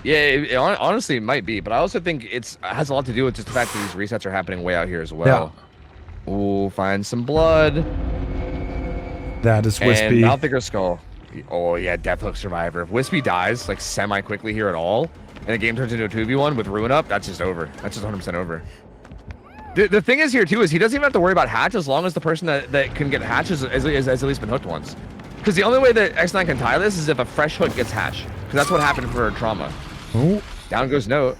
B: Yeah, honestly, it might be, but I also think it has a lot to do with just the fact that these resets are happening way out here as well. Yeah. Ooh, find some blood.
A: That is Wispy.
B: And Malthinger Skull. Oh yeah, Deathhook Survivor. If Wispy dies like semi-quickly here at all, and the game turns into a 2v1 with Ruin up, that's just over. That's just 100% over. The thing is here too is he doesn't even have to worry about Hatch as long as the person that can get Hatch has at least been hooked once. Because the only way that X9 can tie this is if a fresh hook gets Hatch. Because that's what happened for Trauma.
A: Oh.
B: Down goes Note.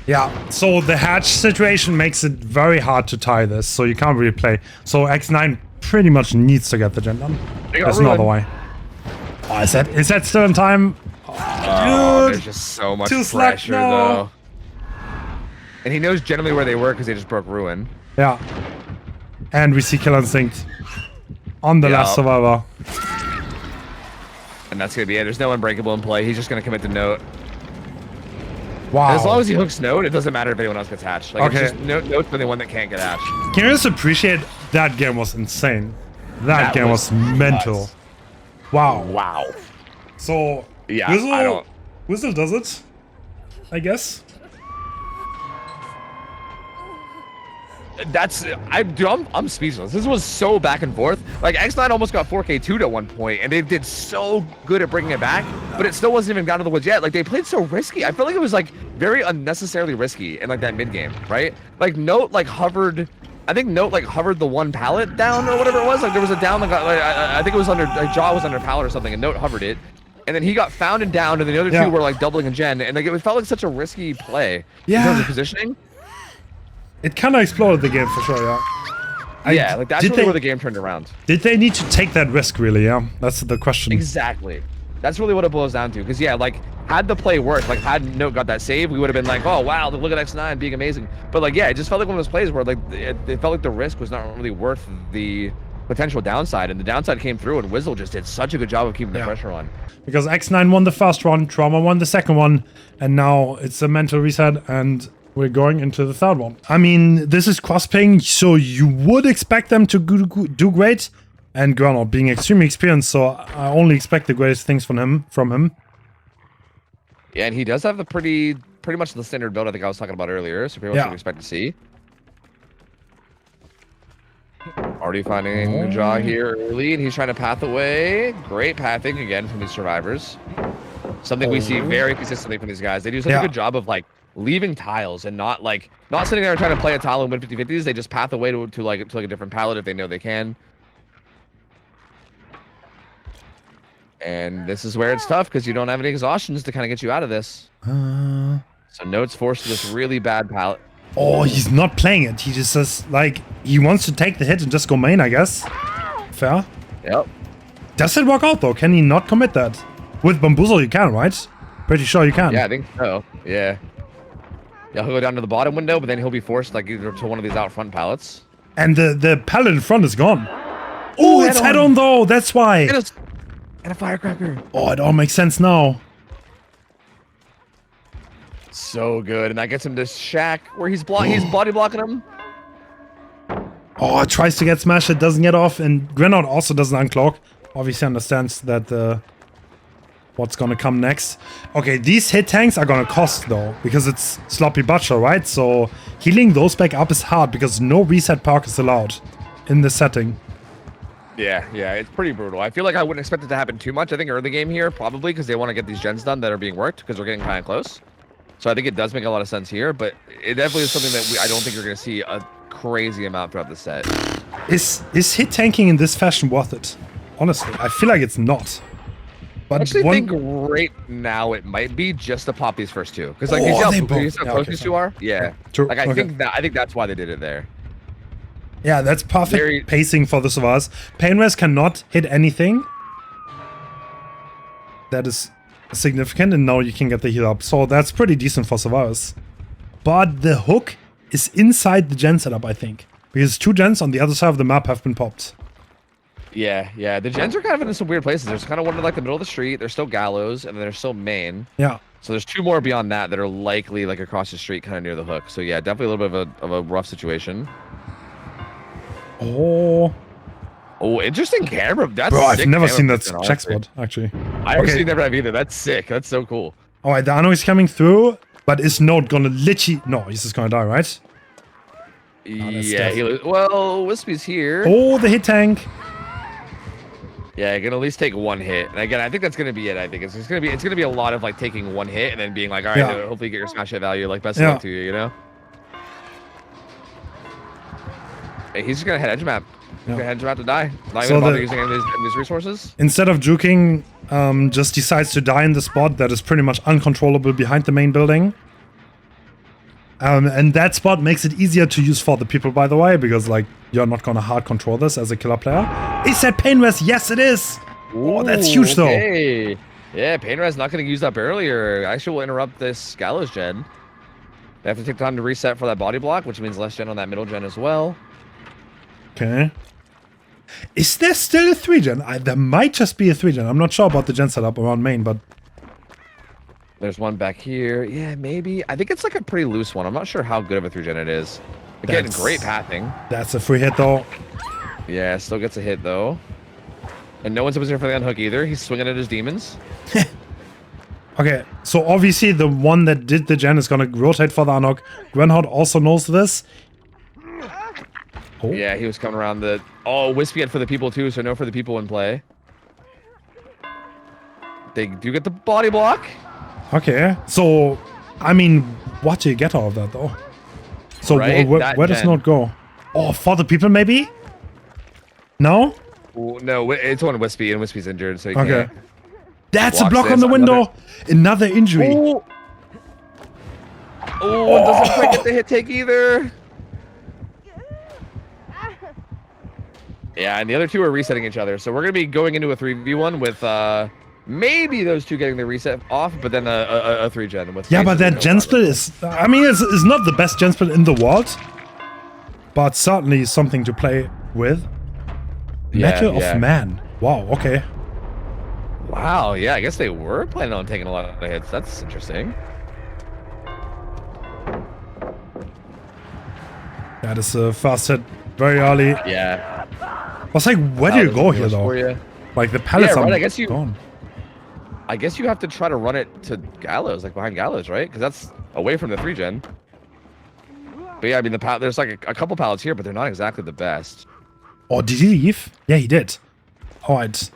A: Yeah, so the Hatch situation makes it very hard to tie this, so you can't really play. So X9 pretty much needs to get the gen done. There's no other way. Oh, is that still in time?
B: Oh, dude, there's just so much pressure though. And he knows generally where they were because they just broke Ruin.
A: Yeah. And we see Kill Instinct on the last survivor.
B: And that's gonna be it. There's no unbreakable in play. He's just gonna commit to Note.
A: Wow.
B: And as long as he hooks Note, it doesn't matter if anyone else gets hatched. Like,
A: okay.
B: It's just Note's the only one that can't get hatched.
A: Can you just appreciate that game was insane? That game was mental.
B: Nuts.
A: Wow.
B: Wow.
A: So
B: yeah,
A: Whistle does it, I guess.
B: I'm speechless. This was so back and forth. Like X9 almost got 4K2'd at one point, and they did so good at bringing it back, but it still wasn't even got to the woods yet. Like they played so risky. I felt like it was like very unnecessarily risky in like that mid game, right? Like Note like hovered I think Note like hovered the one pallet down or whatever it was. Like there was a down that got, like, I think it was under, like Jaw was under pallet or something, and Note hovered it. And then he got found and downed, and the other two were like doubling a gen, and like it felt like such a risky play in terms of positioning.
A: It kind of exploded the game for sure, yeah.
B: Like that's really where the game turned around.
A: Did they need to take that risk, really? Yeah, that's the question.
B: Exactly. That's really what it boils down to. Because, yeah, like, had the play worked, like, had Note got that save, we would have been like, oh, wow, look at X9 being amazing. But, like, yeah, it just felt like one of those plays where, like, it felt like the risk was not really worth the potential downside. And the downside came through, and Wizzle just did such a good job of keeping the pressure on.
A: Because X9 won the first one, Trauma won the second one, and now it's a mental reset, and we're going into the third one. I mean, this is cross-ping, so you would expect them to do great. And Granot being extremely experienced, so I only expect the greatest things from him.
B: Yeah, and he does have the pretty much the standard build I think I was talking about earlier, so pretty much what we expect to see. Already finding a Jaw here early, and he's trying to path away. Great pathing again from these survivors. Something we see very consistently from these guys. They do such a good job of like leaving tiles and not sitting there trying to play a tile and win 50-50s. They just path away to like a different pallet if they know they can. And this is where it's tough because you don't have any exhaustions to kind of get you out of this. So Note's forced to this really bad pallet.
A: Oh, he's not playing it. He just says, like, he wants to take the hit and just go main, I guess. Fair.
B: Yep.
A: Does it work out, though? Can he not commit that? With Bamboozle, you can, right? Pretty sure you can.
B: Yeah, I think so. Yeah. Yeah, he'll go down to the bottom window, but then he'll be forced, like, either to one of these out front pallets.
A: And the pallet in front is gone. Oh, it's head-on, though. That's why.
B: And a firecracker.
A: Oh, it all makes sense now.
B: So good, and that gets him to Shack where he's body blocking him.
A: Oh, it tries to get smashed, it doesn't get off, and Grenade also doesn't uncloak. Obviously understands that what's gonna come next. Okay, these hit tanks are gonna cost though, because it's Sloppy Butcher, right? So healing those back up is hard because no reset perk is allowed in this setting.
B: Yeah, it's pretty brutal. I feel like I wouldn't expect it to happen too much. I think early game here, probably because they want to get these gens done that are being worked because we're getting kind of close. So I think it does make a lot of sense here, but it definitely is something that I don't think you're going to see a crazy amount throughout the set.
A: Is hit tanking in this fashion worth it? Honestly, I feel like it's not. But
B: I actually think right now it might be just to pop these first two. Because like you see how close these two are? Yeah.
A: True.
B: Like I think that's why they did it there.
A: Yeah, that's perfect pacing for the Savas. Painres cannot hit anything. That is significant, and now you can get the heal up. So that's pretty decent for Savas. But the hook is inside the gen setup, I think. Because 2 gens on the other side of the map have been popped.
B: Yeah. The gens are kind of in some weird places. There's kind of one in like the middle of the street. There's still Gallows, and then there's still Main.
A: Yeah.
B: So there's 2 more beyond that are likely like across the street, kind of near the hook. So yeah, definitely a little bit of a rough situation.
A: Oh,
B: interesting camera. That's
A: bro, I've never seen that
B: honestly.
A: check spot, actually.
B: I actually never have either. That's sick. That's so cool.
A: Alright, the Anno is coming through, but is Note gonna literally... No, he's just gonna die, right?
B: Yeah, well, Wispy's here.
A: Oh, the hit tank.
B: Yeah, you're gonna at least take 1 hit. And again, I think that's gonna be it. I think it's gonna be a lot of like taking 1 hit and then being like, all right, hopefully you get your smash hit value. Like best of luck to you, you know? Hey, he's just gonna head edge map. He's gonna head edge map to die. Not even bother using any of these resources.
A: Instead of juking, just decides to die in the spot that is pretty much uncontrollable behind the main building. And that spot makes it easier to use for the people, by the way, because like you're not gonna hard control this as a killer player. Is that Painres? Yes, it is. Oh, that's huge though.
B: Yeah, Painres not gonna use up earlier. Actually, will interrupt this Gallows gen. They have to take time to reset for that body block, which means less gen on that middle gen as well.
A: Okay. Is there still a 3-gen? There might just be a 3-gen. I'm not sure about the gen setup around main, but...
B: There's one back here. Yeah, maybe. I think it's like a pretty loose one. I'm not sure how good of a 3-gen it is. Again, great pathing.
A: That's a free hit, though.
B: Yeah, still gets a hit, though. And no one's in position for the unhook either. He's swinging at his demons.
A: Okay, so obviously the one that did the gen is gonna rotate for the unhook. Grenhard also knows this.
B: Oh. Yeah, he was coming around the... Oh, Wispy had for the people too, so no for the people in play. They do get the body block.
A: Okay, so, I mean, what do you get out of that, though? So where does Note go? Oh, for the people maybe? No?
B: Ooh, no, it's on Wispy, and Wispy's injured, so he
A: Okay.
B: can't.
A: That's a
B: Watch
A: block
B: this,
A: on the window. Another injury.
B: Oh, it doesn't quite get the hit take either. Yeah, and the other two are resetting each other. So we're going to be going into a 3v1 with maybe those two getting the reset off, but then a 3-gen with.
A: Yeah, but
B: basically
A: that
B: no
A: gen
B: progress.
A: split is, I mean, it's not the best gen split in the world, but certainly something to play with.
B: Yeah,
A: Metal
B: yeah.
A: of Man. Wow, okay.
B: Wow, yeah, I guess they were planning on taking a lot of hits. That's interesting.
A: That is a fast hit very early.
B: Yeah.
A: I was like, where do you go here though?
B: You.
A: Like the pallets
B: Yeah, right,
A: are
B: I guess you-
A: gone.
B: I guess you have to try to run it to Gallows, like behind Gallows, right? Because that's away from the 3-gen. But yeah, I mean, there's like a couple pallets here, but they're not exactly the best.
A: Oh, did he leave? Yeah, he did. Alright.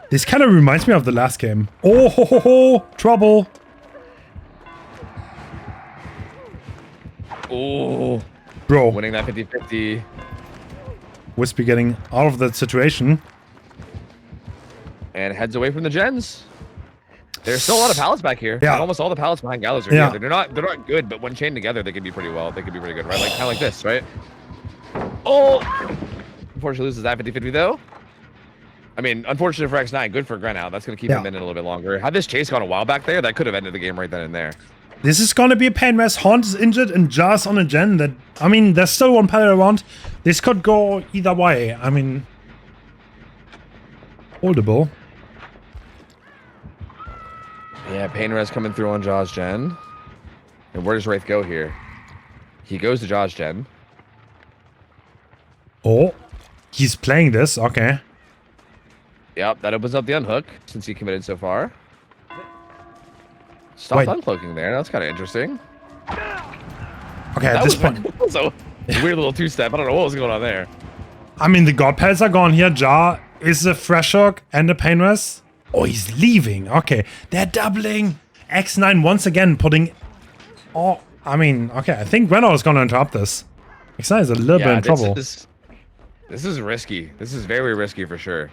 A: This kind of reminds me of the last game. Oh, ho, ho, ho. Trouble.
B: Oh,
A: Bro,
B: winning that 50-50.
A: Wispy getting out of that situation.
B: And heads away from the gens. There's still a lot of pallets back here.
A: Yeah.
B: Like, almost all the pallets behind Gallows are
A: Yeah.
B: here. They're not good, but when chained together, they can be pretty well. They can be pretty good, right? Like kind of like this, right? Oh, unfortunately loses that 50-50 though. I mean, unfortunate for X9, good for Grenout. That's gonna keep him in a little bit longer. Had this chase gone a while back there, that could have ended the game right then and there.
A: This is gonna be a pain. Whereas Haunt is injured and Jars on a gen. That, I mean, there's still one pallet around. This could go either way. I mean, holdable.
B: Yeah, Pain Res coming through on Jaws gen. And where does Wraith go here? He goes to Jaws gen.
A: Oh, he's playing this. Okay.
B: Yep, that opens up the unhook since he committed so far. Stop
A: Wait.
B: uncloaking there. That's kind of interesting.
A: Okay, at
B: That
A: this
B: was
A: point,
B: so weird little two-step. I don't know what was going on there.
A: I mean, the God Pals are gone here. Jar is a fresh hook and a pain rest. Oh, he's leaving. Okay, they're doubling. X9 once again putting. Oh, I mean, okay. I think Renault is gonna interrupt this. X9 is a little bit in trouble.
B: This is risky. This is very risky for sure.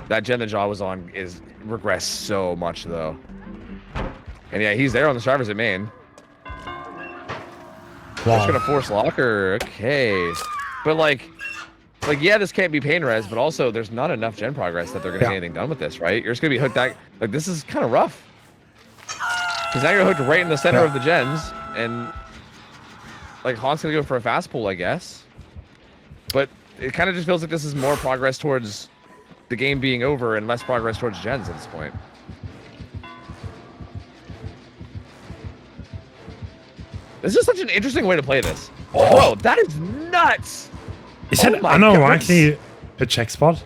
B: That gen that Jaw was on is regressed so much though. And yeah, he's there on the survivors at main. Just gonna force locker. Okay, but like yeah, this can't be pain res, but also there's not enough gen progress that they're gonna get anything done with this, right? You're just gonna be hooked back. Like this is kind of rough. Because now you're hooked right in the center of the gens, and like Haunt's gonna go for a fast pull, I guess. But it kind of just feels like this is more progress towards the game being over and less progress towards gens at this point. This is such an interesting way to play this. Bro, that is nuts!
A: Is
B: Oh
A: that
B: my God,
A: unironically a check spot?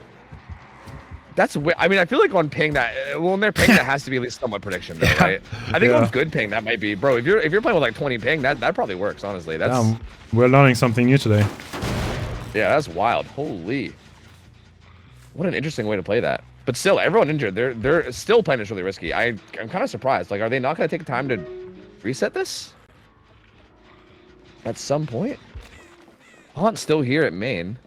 B: That's I mean, I feel like on ping that, well, when they're ping, that has to be at least somewhat prediction, though, right? I think on good ping, that might be, bro. If you're playing with like 20 ping, that probably works. Honestly, that's
A: We're learning something new today.
B: yeah, that's wild. Holy, what an interesting way to play that. But still, everyone injured. They're still playing this really risky. I'm kind of surprised. Like, are they not going to take time to reset this at some point? Haunt's still here at main.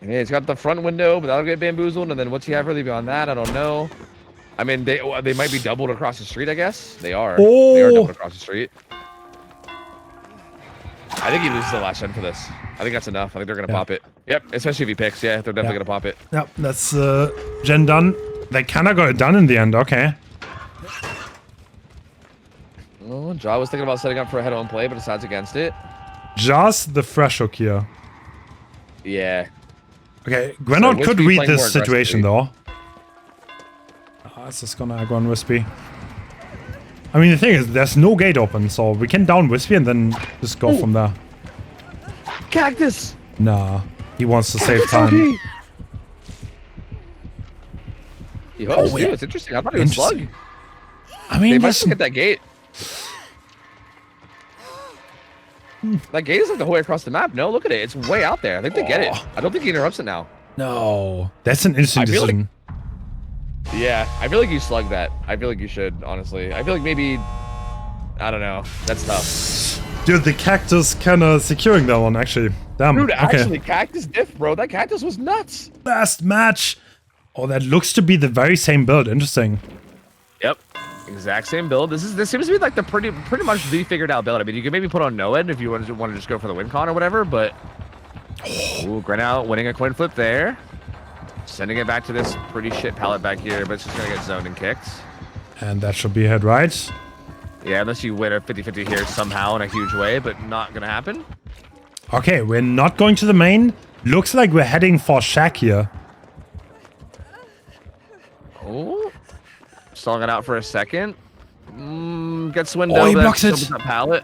B: And yeah, he's got the front window, but that'll get bamboozled. And then what's he have really beyond that? I don't know. I mean, they might be doubled across the street, I guess. They are. They are doubled across the street. I think he loses the last gen for this. I think that's enough. I think they're going to pop it. Yep, especially if he picks. Yeah, they're definitely going to pop it.
A: Yep, that's gen done. They kind of got it done in the end. Okay.
B: Oh, Jaw was thinking about setting up for a head-on play, but decides against it.
A: Just the fresh hook here.
B: Yeah.
A: Okay, Grenard could
B: Wispy
A: read
B: playing
A: this
B: more
A: situation
B: aggressively.
A: though. It's just gonna go on Wispy. I mean, the thing is, there's no gate open, so we can down Wispy and then just go from there.
B: Cactus!
A: Nah, he wants to save time.
B: He hopes
A: Oh,
B: too.
A: yeah.
B: It's interesting. I thought he was slug.
A: Interesting. I
B: They
A: mean,
B: might
A: there's
B: hit that gate. That gate is like the whole way across the map. No, look at it. It's way out there. I think they get it. I don't think he interrupts it now.
A: no. That's an interesting
B: I feel like-
A: decision.
B: Yeah, I feel like you slugged that. I feel like you should, honestly. I feel like maybe, I don't know. That's tough.
A: Dude, the cactus kind of securing that one, actually. Damn.
B: Dude,
A: okay.
B: actually, cactus diff, bro. That cactus was nuts.
A: Last match. Oh, that looks to be the very same build. Interesting.
B: Yep. Exact same build. This seems to be like the pretty much the figured out build. I mean, you could maybe put on Noed if you want to just go for the win con or whatever, but ooh, Grenell winning a coin flip there. Sending it back to this pretty shit pallet back here, but it's just gonna get zoned and kicked.
A: And that should be a hit, right?
B: Yeah, unless you win a 50-50 here somehow in a huge way, but not gonna happen.
A: Okay, we're not going to the main. Looks like we're heading for Shack here.
B: Oh, stalling it out for a second. Gets window.
A: Oh, he blocks it.
B: That pallet.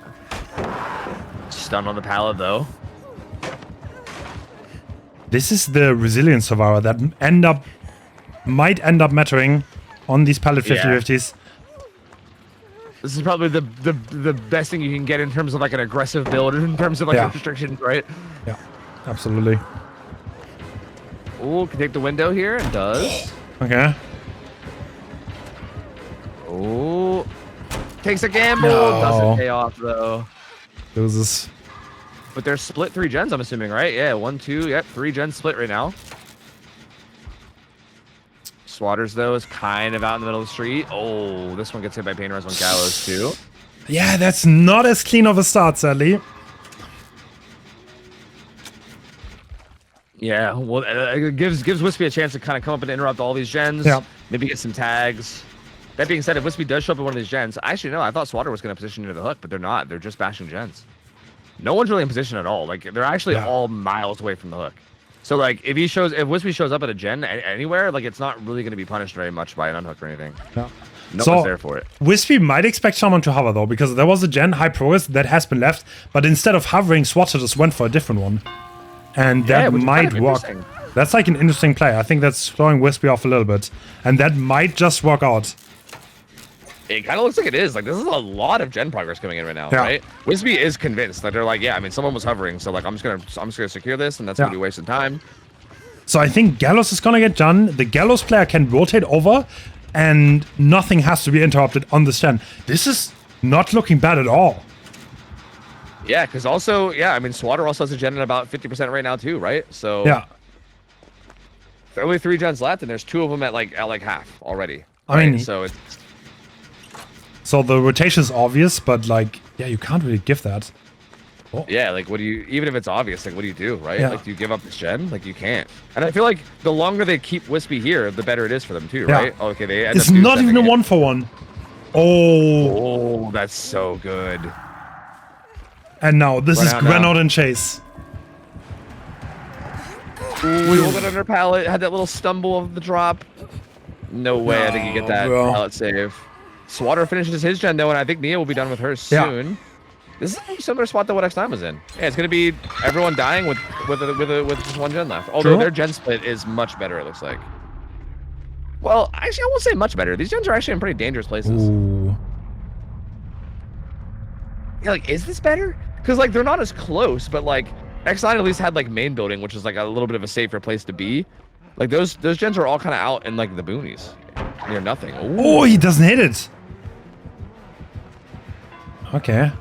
B: Stun on the pallet though.
A: This is the resilience survivor that might end up mattering on these pallet 50-50s.
B: This is probably the best thing you can get in terms of like an aggressive build, in terms of like restrictions, right?
A: Yeah, absolutely.
B: Ooh, can take the window here and does.
A: Okay.
B: Ooh, takes a gamble.
A: No.
B: Doesn't pay off though.
A: Loses.
B: But they're split 3 gens, I'm assuming, right? Yeah, 1, 2, yep, 3 gens split right now. Swatters, though, is kind of out in the middle of the street. Oh, this one gets hit by Pain Res on Gallows, too.
A: Yeah, that's not as clean of a start, sadly.
B: Yeah, well, it gives Wispy a chance to kind of come up and interrupt all these gens.
A: Yeah.
B: Maybe get some tags. That being said, if Wispy does show up in one of these gens, actually, no, I thought Swatter was going to position into the hook, but they're not. They're just bashing gens. No one's really in position at all. Like, they're actually all miles away from the hook. So, like, if Wispy shows up at a gen anywhere, like, it's not really going to be punished very much by an unhook or anything.
A: Yeah.
B: No one's there for it.
A: Wispy might expect someone to hover, though, because there was a gen high progress that has been left, but instead of hovering, Swatter just went for a different one. And that might work. That's like an interesting play. I think that's throwing Wispy off a little bit. And that might just work out.
B: It kind of looks like it is. Like, this is a lot of gen progress coming in right now, right? Wispy is convinced that they're like, yeah, I mean, someone was hovering, so like I'm just gonna secure this, and that's gonna be wasting time.
A: So I think Gallows is gonna get done. The Gallows player can rotate over, and nothing has to be interrupted on this gen. This is not looking bad at all.
B: Yeah, because also, I mean, Swatter also has a gen at about 50% right now too, right? So
A: yeah,
B: there are only 3 gens left, and there's 2 of them at like half already.
A: I mean,
B: so it's.
A: So the rotation is obvious, but like, yeah, you can't really give that. Oh.
B: Yeah, like, what do you, even if it's obvious, like, what do you do, right?
A: Yeah.
B: Like, do you give up this gen? Like, you can't. And I feel like the longer they keep Wispy here, the better it is for them too, right? Okay, they end
A: it's
B: up
A: not even a 1-for-1.
B: Oh, that's so good.
A: And now this is Grenade and Chase.
B: Ooh, we hold it under pallet. Had that little stumble of the drop. No way. I think you get that pallet save. Swatter finishes his gen though, and I think Nia will be done with hers soon. This is a similar spot to what X9 was in. Yeah, it's gonna be everyone dying with just 1 gen left. Although their gen split is much better, it looks like. Well, actually, I won't say much better. These gens are actually in pretty dangerous places.
A: Ooh.
B: Yeah, like, is this better? Because like they're not as close, but like X9 at least had like main building, which is like a little bit of a safer place to be. Like those gens are all kind of out in like the boonies, near nothing. Ooh.
A: Oh, he doesn't hit it. Okay.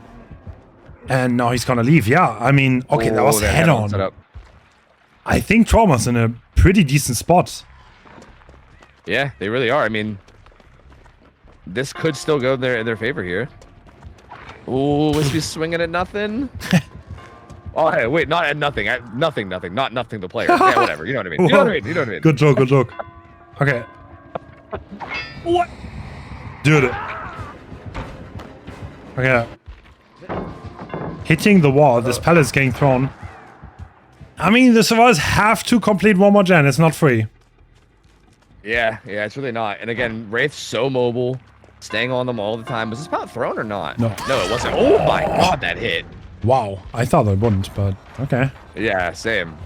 A: And now he's gonna leave. Yeah, I mean, okay, that was head-on. I think Trauma's in a pretty decent spot.
B: Yeah, they really are. I mean, this could still go in their favor here. Ooh, Wispy's swinging at nothing. Oh, hey, wait, not at nothing. At nothing, not nothing the player. Yeah, whatever. You know what I mean. You know what I mean. You know what I mean.
A: Good joke, good joke. Okay. What? Dude. Okay. Hitting the wall, this pallet's getting thrown. I mean, the survivors have to complete 1 more gen. It's not free.
B: Yeah, it's really not. And again, Wraith's so mobile, staying on them all the time. Was this pallet thrown or not?
A: No,
B: it wasn't. Oh my god, that hit.
A: Wow, I thought it wouldn't, but okay.
B: Yeah, same.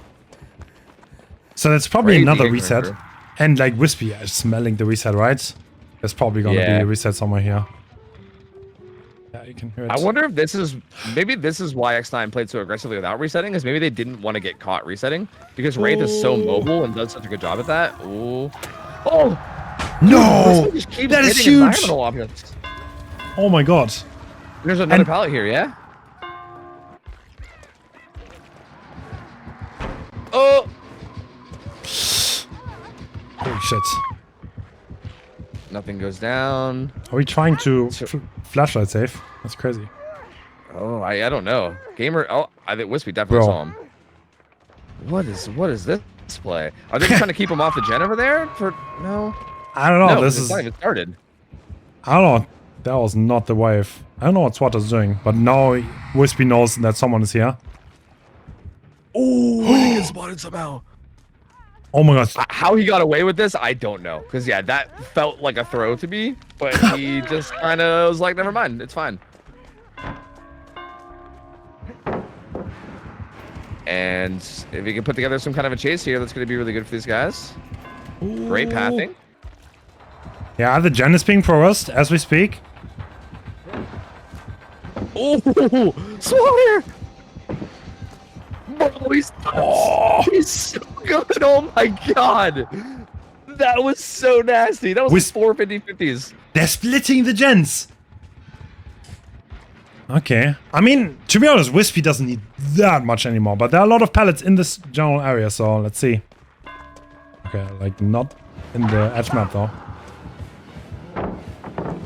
A: So that's probably
B: Crazy
A: another reset. And like Wispy is smelling the reset, right? There's probably gonna be a reset somewhere here. Yeah, you can hear it.
B: I wonder if this is, maybe this is why X9 played so aggressively without resetting, is maybe they didn't want to get caught resetting, because Wraith is so mobile and does such a good job at that. Ooh. Oh!
A: No!
B: Just keeps
A: That is
B: hitting
A: huge!
B: environmental objects.
A: Oh my god.
B: There's another
A: And-
B: pallet here, yeah? Oh!
A: Holy shit.
B: Nothing goes down.
A: Are we trying to flashlight save? That's crazy.
B: Oh, I don't know. Gamer. Oh, I think Wispy definitely
A: Bro.
B: saw him. What is this play? Are they just trying to keep him off the gen over there? No.
A: I don't know.
B: No,
A: This
B: it's
A: is.
B: not even started.
A: I don't know. That was not the wave. I don't know what SWAT is doing, but now Wispy knows that someone is here.
B: Oh, he didn't get spotted somehow.
A: Oh my god.
B: How he got away with this, I don't know. Because yeah, that felt like a throw to me, but he just kind of was like, never mind, it's fine. And if he can put together some kind of a chase here, that's going to be really good for these guys. Great pathing.
A: Yeah, the gen is being progressed as we speak.
B: Oh, Slaughter! Bro, he's so good. Oh my god. That was so nasty. That was 450-50s.
A: They're splitting the gens. Okay. I mean, to be honest, Wispy doesn't need that much anymore, but there are a lot of pallets in this general area, so let's see. Okay, like not in the edge map though.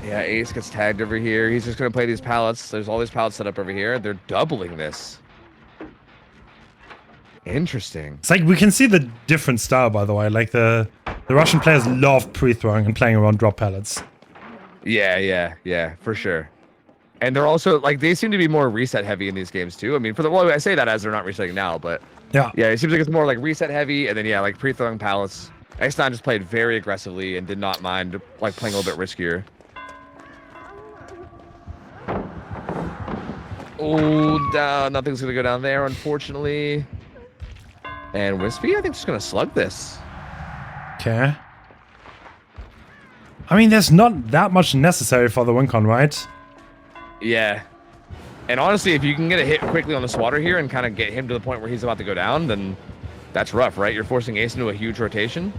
B: Yeah, Ace gets tagged over here. He's just going to play these pallets. There's all these pallets set up over here. They're doubling this. Interesting.
A: It's like we can see the different style, by the way. Like the Russian players love pre-throwing and playing around drop pallets.
B: Yeah, for sure. And they're also, like, they seem to be more reset heavy in these games, too. I mean, well, I say that as they're not resetting now, but
A: Yeah.
B: yeah, it seems like it's more like reset heavy, and then, yeah, like pre-throwing pallets. X9 just played very aggressively and did not mind, like, playing a little bit riskier. Oh, down. Nothing's going to go down there, unfortunately. And Wispy, I think, is going to slug this.
A: Okay. I mean, there's not that much necessary for the win con, right?
B: Yeah. And honestly, if you can get a hit quickly on the swatter here and kind of get him to the point where he's about to go down, then that's rough, right? You're forcing Ace into a huge rotation.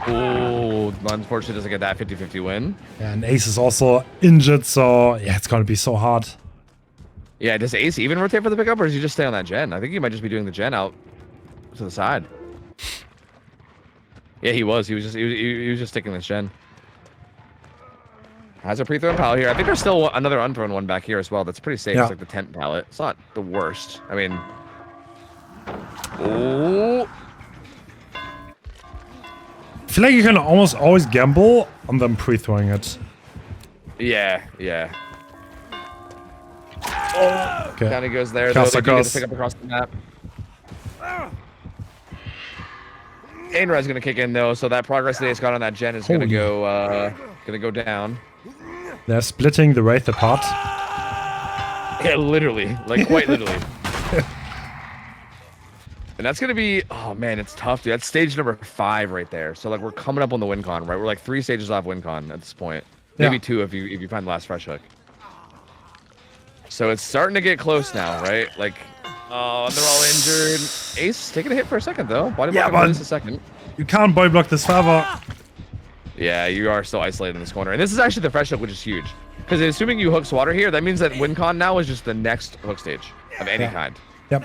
B: Oh, unfortunately doesn't get that 50-50 win.
A: Yeah, and Ace is also injured, so yeah, it's gonna be so hard.
B: Yeah, does Ace even rotate for the pickup, or does he just stay on that gen? I think he might just be doing the gen out to the side. Yeah, he was. He was just sticking this gen. Has a pre-thrown pallet here. I think there's still another unthrown one back here as well. That's pretty safe.
A: Yeah.
B: It's like the tent pallet. It's not the worst. I mean, oh,
A: I feel like you can almost always gamble on them pre-throwing it.
B: yeah.
A: Okay.
B: Down he goes there. Though, they do get to pick up across the map. Ainrad's gonna kick in though, so that progress that he's got on that gen is gonna go down.
A: They're splitting the Wraith apart.
B: Yeah, literally, like quite literally. And that's gonna be, oh man, it's tough, dude. That's stage number 5 right there. So like we're coming up on the win con, right? We're like 3 stages off win con at this point. Maybe 2 if you find the last fresh hook. So it's starting to get close now, right? Like, oh, they're all injured. Ace taking a hit for a second though. Body block for just a second.
A: You can't boy block this forever.
B: Yeah, you are still isolated in this corner. And this is actually the fresh hook, which is huge. Because assuming you hook Swatter here, that means that WinCon now is just the next hook stage of any kind.
A: Yep.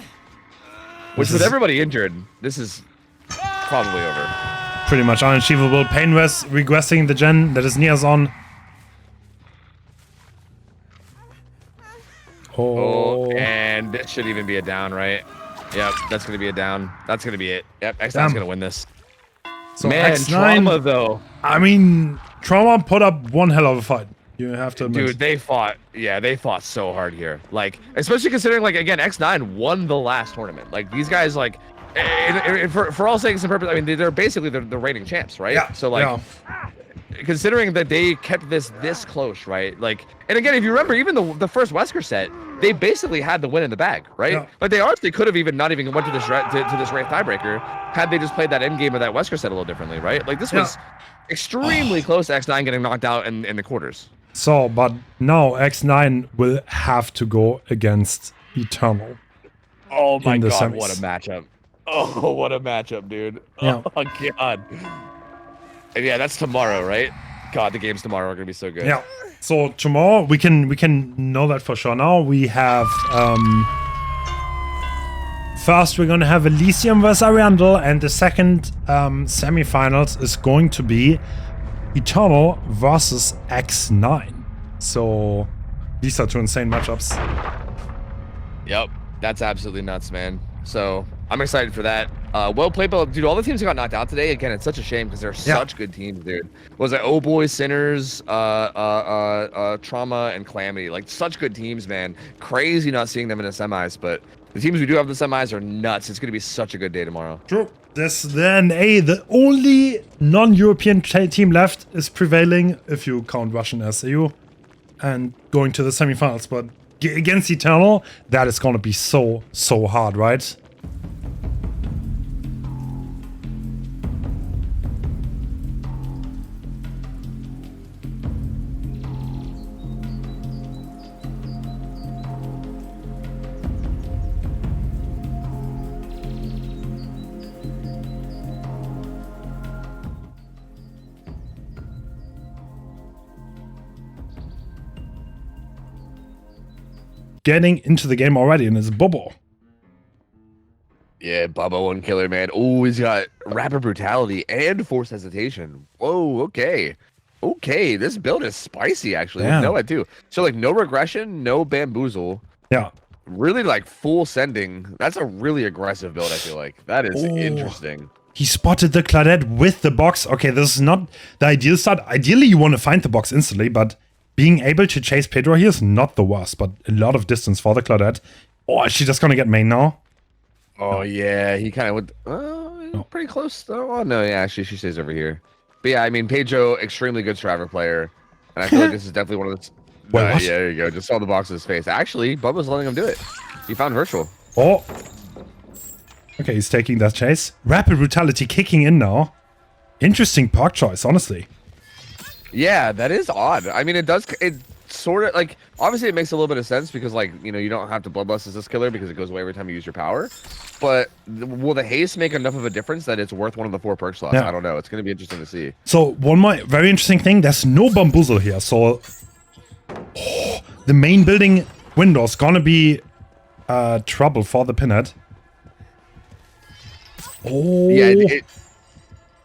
B: Which with everybody injured, this is probably over.
A: Pretty much unachievable. Painwest regressing the gen that is Nia's on.
B: Oh, and this should even be a down, right? Yep, that's going to be a down. That's going to be it. Yep, X9's going to win this.
A: So
B: Man,
A: X9,
B: Trauma, though.
A: I mean, Trauma put up one hell of a fight. You have to admit.
B: Dude, they fought. Yeah, they fought so hard here. Like, especially considering, like, again, X9 won the last tournament. Like, these guys, like, for all sakes and purposes, I mean, they're basically the reigning champs, right?
A: Yeah.
B: So, like, considering that they kept this close, right? Like, and again, if you remember, even the first Wesker set, they basically had the win in the bag, right?
A: Yeah.
B: Like, they honestly could have even not even went to this Wraith tiebreaker had they just played that end game of that Wesker set a little differently, right? Like, this was extremely close to X9 getting knocked out in the quarters.
A: So, but now X9 will have to go against Eternal.
B: Oh my
A: in the
B: god,
A: semis.
B: what a matchup. Oh, what a matchup, dude.
A: Yeah.
B: Oh, God. And yeah, that's tomorrow, right? God, the games tomorrow are going to be so good.
A: Yeah. So tomorrow we can know that for sure. Now we have first we're gonna have Elysium versus Ariandel, and the second semifinals is going to be Eternal versus X9. So these are two insane matchups.
B: Yep. That's absolutely nuts, man. So I'm excited for that. Well played, but dude, all the teams that got knocked out today, again, it's such a shame because they're such good teams, dude. Was it Oh Boy, Sinners, Trauma, and Calamity? Like, such good teams, man. Crazy not seeing them in the semis, but the teams we do have in the semis are nuts. It's gonna be such a good day tomorrow.
A: True. This then the only non-European team left is prevailing if you count Russian SAU and going to the semifinals. But against Eternal, that is gonna be so hard, right? Getting into the game already, and it's Bobo.
B: Yeah, Bubba one killer, man. Oh, he's got rapid brutality and force hesitation. Whoa, okay. Okay, this build is spicy, actually.
A: Yeah.
B: No, I do. So, like, no regression, no bamboozle.
A: Yeah.
B: Really, like, full sending. That's a really aggressive build, I feel like. That is interesting.
A: He spotted the Claudette with the box. Okay, this is not the ideal start. Ideally, you want to find the box instantly, but being able to chase Pedro here is not the worst, but a lot of distance for the Claudette. Oh, is she just gonna get main now?
B: Oh, yeah, he kind of went pretty close, though. Oh, no, yeah, actually, she stays over here. But yeah, I mean, Pedro, extremely good Striver player. And I feel like this is definitely one of the...
A: Wait, what?
B: Yeah, there you go. Just saw the box in his face. Actually, Bubba's letting him do it. He found Virtual.
A: Oh. Okay, he's taking that chase. Rapid Brutality kicking in now. Interesting park choice, honestly.
B: Yeah, that is odd. I mean, it sort of, like, obviously it makes a little bit of sense because, like, you know, you don't have to Bloodlust as this killer because it goes away every time you use your power. But will the haste make enough of a difference that it's worth one of the 4 perk slots?
A: Yeah.
B: I don't know. It's going to be interesting to see.
A: So, one more very interesting thing, there's no bamboozle here. So, the main building window's gonna be trouble for the Pinhead. Oh.
B: Yeah,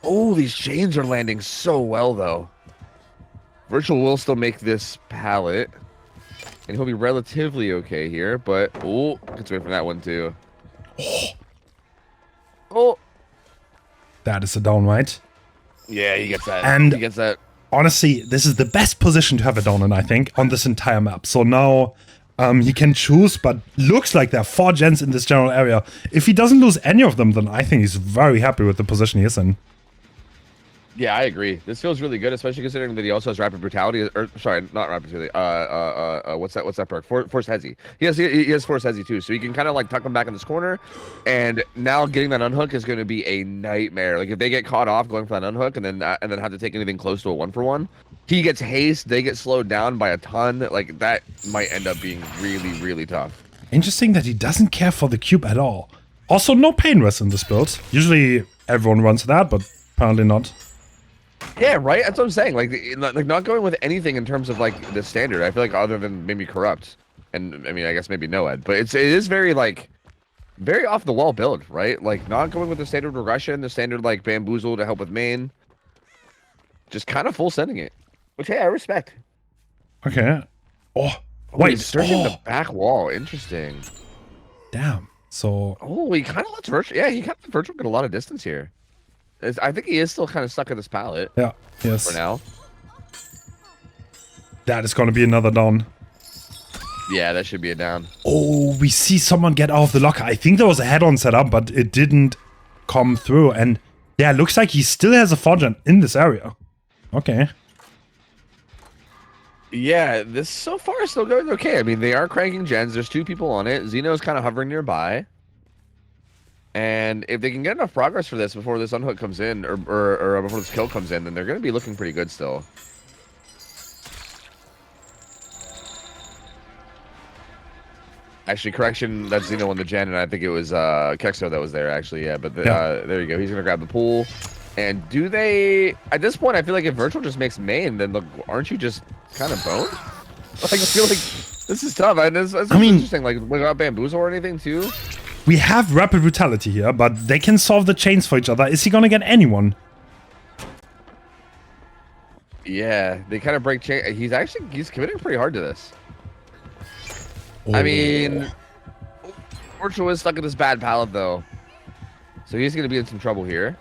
B: oh, these chains are landing so well, though. Virtual will still make this pallet. And he'll be relatively okay here, but... Oh, gets away from that one, too. Oh.
A: That is a down, right?
B: Yeah, he gets that.
A: And
B: he gets that.
A: honestly, this is the best position to have a down in, I think, on this entire map. So now he can choose, but looks like there are 4 gens in this general area. If he doesn't lose any of them, then I think he's very happy with the position he is in.
B: Yeah, I agree. This feels really good, especially considering that he also has rapid brutality. Or sorry, not rapid brutality. What's that perk? Force hezzy. He has force hezzy too, so he can kind of like tuck him back in this corner. And now getting that unhook is going to be a nightmare. Like if they get caught off going for that unhook and then have to take anything close to a 1-for-1, he gets haste. They get slowed down by a ton. Like that might end up being really, really tough.
A: Interesting that he doesn't care for the cube at all. Also, no pain rest in this build. Usually everyone runs that, but apparently not.
B: Yeah, right. That's what I'm saying. Like not going with anything in terms of like the standard. I feel like other than maybe corrupt, and I mean I guess maybe Noed, but it is very like very off the wall build, right? Like not going with the standard regression, the standard like bamboozle to help with main, just kind of full sending it, which hey I respect.
A: Okay. Oh
B: Oh,
A: wait,
B: he's searching the back wall. Interesting.
A: Damn. So
B: Oh, he kind of lets Virtual. Yeah, he kind of Virtual get a lot of distance here. I think he is still kind of stuck in this pallet.
A: yeah, yes.
B: For now.
A: That is going to be another down.
B: Yeah, that should be a down.
A: Oh, we see someone get out of the locker. I think there was a head-on setup, but it didn't come through. And yeah, it looks like he still has a 4-gen in this area. Okay.
B: Yeah, this so far is still going okay. I mean, they are cranking gens. There's 2 people on it. Xeno's kind of hovering nearby. And if they can get enough progress for this before this unhook comes in, or before this kill comes in, then they're going to be looking pretty good still. Actually, correction, that's Xeno on the gen, and I think it was Kexo that was there, actually, yeah. But there you go. He's going to grab the pool. And do they... At this point, I feel like if Virtual just makes main, then look, aren't you just kind of boned? Like, I feel like this is tough. I mean, interesting. Like, without Bamboozle or anything, too?
A: We have Rapid Brutality here, but they can solve the chains for each other. Is he going to get anyone?
B: Yeah, they kind of break chain. He's committing pretty hard to this.
A: Oh.
B: I mean, Virtual is stuck in this bad pallet, though. So he's going to be in some trouble here.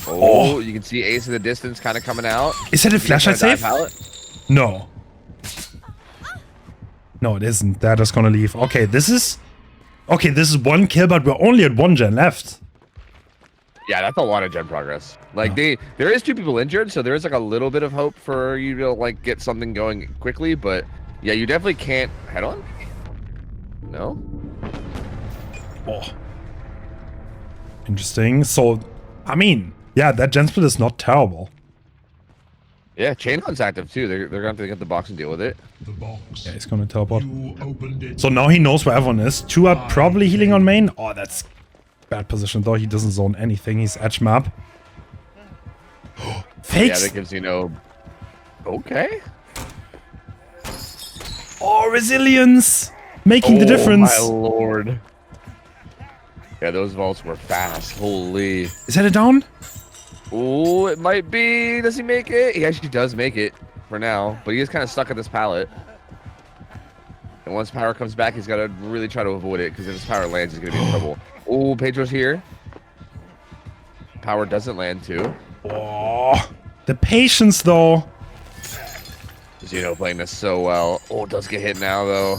B: Oh, you can see Ace in the distance kind of coming out.
A: Is it a flashlight save? No. No, it isn't. They're just gonna leave. Okay, this is one kill, but we're only at 1 gen left.
B: Yeah, that's a lot of gen progress. Like there is 2 people injured, so there is like a little bit of hope for you to like get something going quickly, but yeah, you definitely can't head on. No.
A: Oh. Interesting. So, I mean, yeah, that gen split is not terrible.
B: Yeah, Chain Hunt's active too. They're gonna have to get the box and deal with it.
E: The box.
A: Yeah, he's gonna teleport.
E: You opened it.
A: So now he knows where everyone is. 2 are probably healing on main. Oh, that's bad position though. He doesn't zone anything. He's edge map. Fakes.
B: Yeah, that gives you no. Okay.
A: Oh, resilience, making the difference.
B: Oh my lord. Yeah, those vaults were fast. Holy.
A: Is that a down?
B: Oh, it might be. Does he make it? He actually does make it for now, but he is kind of stuck at this pallet. And once power comes back, he's got to really try to avoid it, because if his power lands, he's going to be in trouble. Oh, Pedro's here. Power doesn't land too.
A: Oh, the patience though.
B: Xeno playing this so well. Oh, does get hit now though.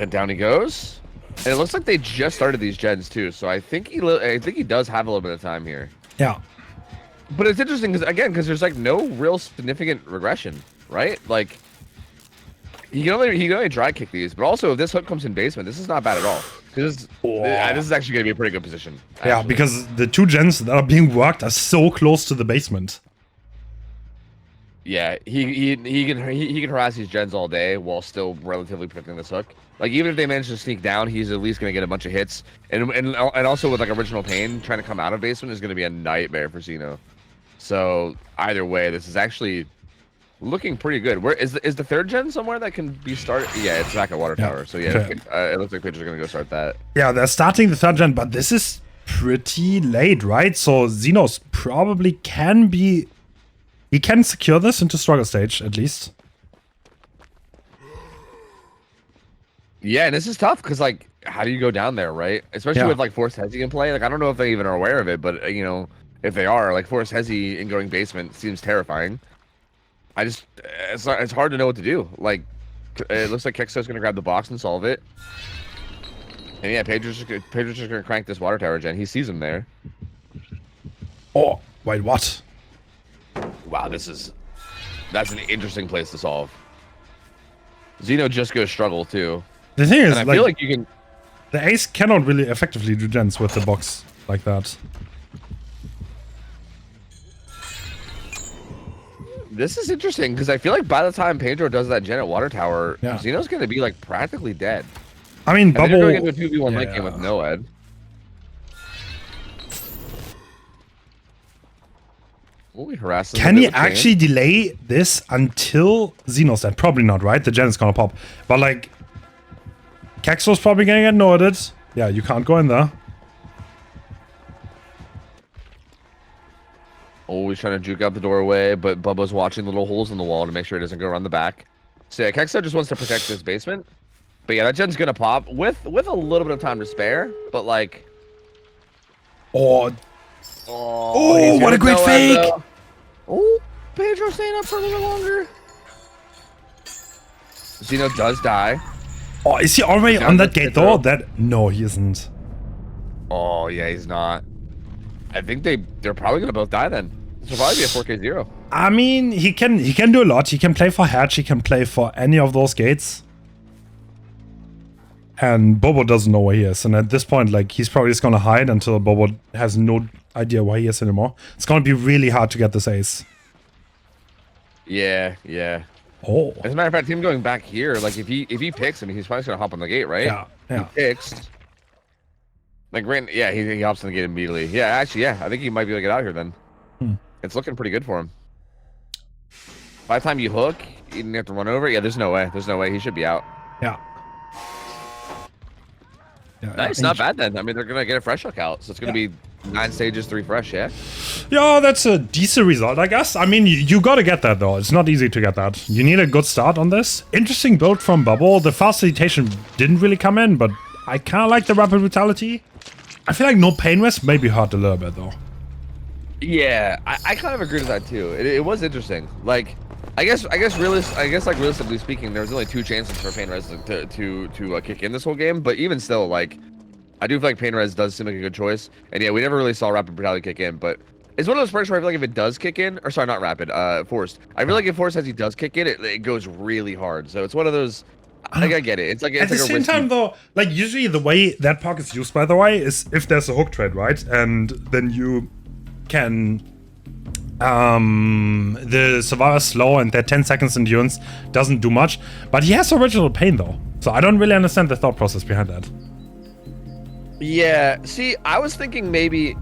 B: And down he goes. And it looks like they just started these gens too, so I think he does have a little bit of time here.
A: Yeah.
B: But it's interesting because there's like no real significant regression, right? Like he can only dry kick these, but also if this hook comes in basement, this is not bad at all. This is actually gonna be a pretty good position. Actually.
A: Yeah, because the 2 gens that are being worked are so close to the basement.
B: Yeah, he can harass these gens all day while still relatively protecting this hook. Like even if they manage to sneak down, he's at least gonna get a bunch of hits. And also with like original pain, trying to come out of basement is gonna be a nightmare for Xeno. So either way, this is actually looking pretty good. Where is the 3rd gen somewhere that can be started? Yeah, it's back at Water Tower. So yeah,
A: okay.
B: It looks like Pedro's gonna go start that.
A: Yeah, they're starting the 3rd gen, but this is pretty late, right? So Xenos probably can be. He can secure this into struggle stage, at least.
B: Yeah, and this is tough, because, like, how do you go down there, right? Especially with, like, Force Hezi in play. Like, I don't know if they even are aware of it, but, you know, if they are, like, Force Hezi in going basement seems terrifying. It's hard to know what to do. Like, it looks like Kexo's going to grab the box and solve it. And, yeah, Pedro's just going to crank this Water Tower gen. He sees him there.
A: Oh, wait, what?
B: Wow, that's an interesting place to solve. Xeno just goes struggle too.
A: The thing is,
B: and I feel like you can.
A: The Ace cannot really effectively do gens with the box like that.
B: This is interesting because I feel like by the time Pedro does that gen at Water Tower, Xeno's going to be like practically dead.
A: I mean, Bubble.
B: They're going into a 2v1 late game with Noed.
A: Can he actually delay this until Xeno's dead? Probably not, right? The gen is gonna pop. But like, Kexo's probably gonna get noted. Yeah, you can't go in there.
B: Oh, he's trying to juke out the doorway, but Bubba's watching little holes in the wall to make sure it doesn't go around the back. So yeah, Kexo just wants to protect this basement. But yeah, that gen's gonna pop with a little bit of time to spare. But like,
A: Oh, what a great fake!
B: Oh, Pedro staying up for a little longer. Xeno does die.
A: Oh, is he already on that gate though? No, he isn't.
B: Oh yeah, he's not. I think they're probably gonna both die then. This will probably be a 4K0.
A: I mean, he can do a lot. He can play for Hatch. He can play for any of those gates. And Bobo doesn't know where he is. And at this point, like, he's probably just gonna hide until Bobo has no idea where he is anymore. It's gonna be really hard to get this ace.
B: Yeah.
A: Oh.
B: As a matter of fact, him going back here, like if he picks him, he's probably just gonna hop on the gate, right?
A: Yeah. Yeah.
B: He picks. Like yeah, he hops on the gate immediately. Yeah, actually, yeah, I think he might be able to get out here then. It's looking pretty good for him. By the time you hook, you didn't have to run over. Yeah, there's no way. There's no way. He should be out.
A: Yeah. Yeah,
B: Nice, not bad then. I mean, they're gonna get a fresh hook out, so it's gonna be 9 stages, 3 fresh. Yeah.
A: Yeah, that's a decent result, I guess. I mean, you gotta get that though. It's not easy to get that. You need a good start on this. Interesting build from Bubble. The facilitation didn't really come in, but I kind of like the rapid brutality. I feel like no pain rest maybe hurt a little bit though.
B: Yeah, I kind of agree with that too. It was interesting. Like, I guess realistically speaking, there was only 2 chances for pain res to kick in this whole game. But even still, like, I do feel like pain res does seem like a good choice. And yeah, we never really saw rapid brutality kick in, but it's one of those parts where I feel like if it does kick in, or sorry, not rapid, forced. I feel like if forced as he does kick in, it goes really hard. So it's one of those. I get it. It's like
A: at the same time though, like usually the way that park is used, by the way, is if there's a hook trade, right, and then you can the survivor slow and that 10 seconds endurance doesn't do much, but he has original pain though, so I don't really understand the thought process behind that.
B: Yeah, see, I was thinking maybe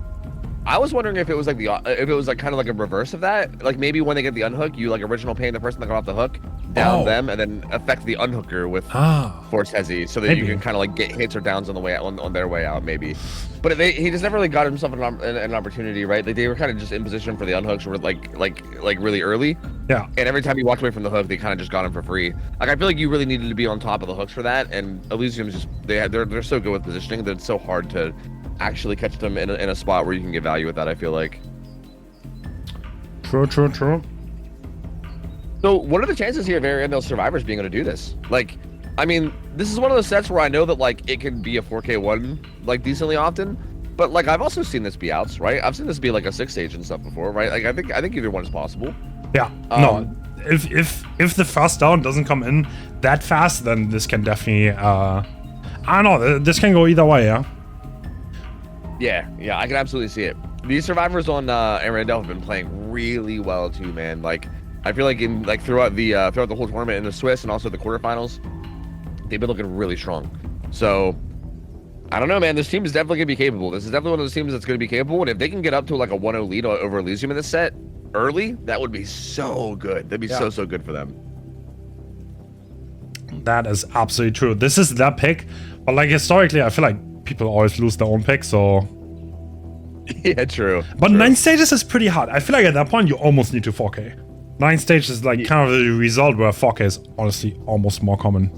B: I was wondering if it was like kind of like a reverse of that. Like maybe when they get the unhook, you like original pain the person that got off the hook, down them, and then affect the unhooker with force hezzy, so that
A: maybe
B: you can kind of like get hits or downs on the way out, on their way out, maybe. But he just never really got himself an opportunity, right? Like they were kind of just in position for the unhooks, were like really early.
A: Yeah.
B: And every time he walked away from the hook, they kind of just got him for free. Like I feel like you really needed to be on top of the hooks for that. And Elysium's just they're so good with positioning that it's so hard to actually catch them in a spot where you can get value with that, I feel like.
A: True.
B: So what are the chances here of Ariandel survivors being able to do this? Like, I mean, this is one of those sets where I know that like it can be a 4K1 like decently often, but like I've also seen this be outs, right? I've seen this be like a 6 stage and stuff before, right? Like I think either one is possible.
A: Yeah. No. If the first down doesn't come in that fast, then this can definitely I don't know, this can go either way, yeah.
B: Yeah, I can absolutely see it. These survivors on Ariandel have been playing really well too, man. Like I feel like in like throughout the whole tournament in the Swiss and also the quarterfinals, they've been looking really strong. So I don't know, man. This team is definitely gonna be capable. This is definitely one of those teams that's gonna be capable. And if they can get up to like a 1-0 lead over Elysium in this set early, that would be so good. That'd be so good for them.
A: That is absolutely true. This is their pick, but like historically, I feel like people always lose their own pick, so.
B: Yeah, true.
A: But 9 stages is pretty hard. I feel like at that point you almost need to 4K. 9 stages is like kind of the result where 4K is honestly almost more common.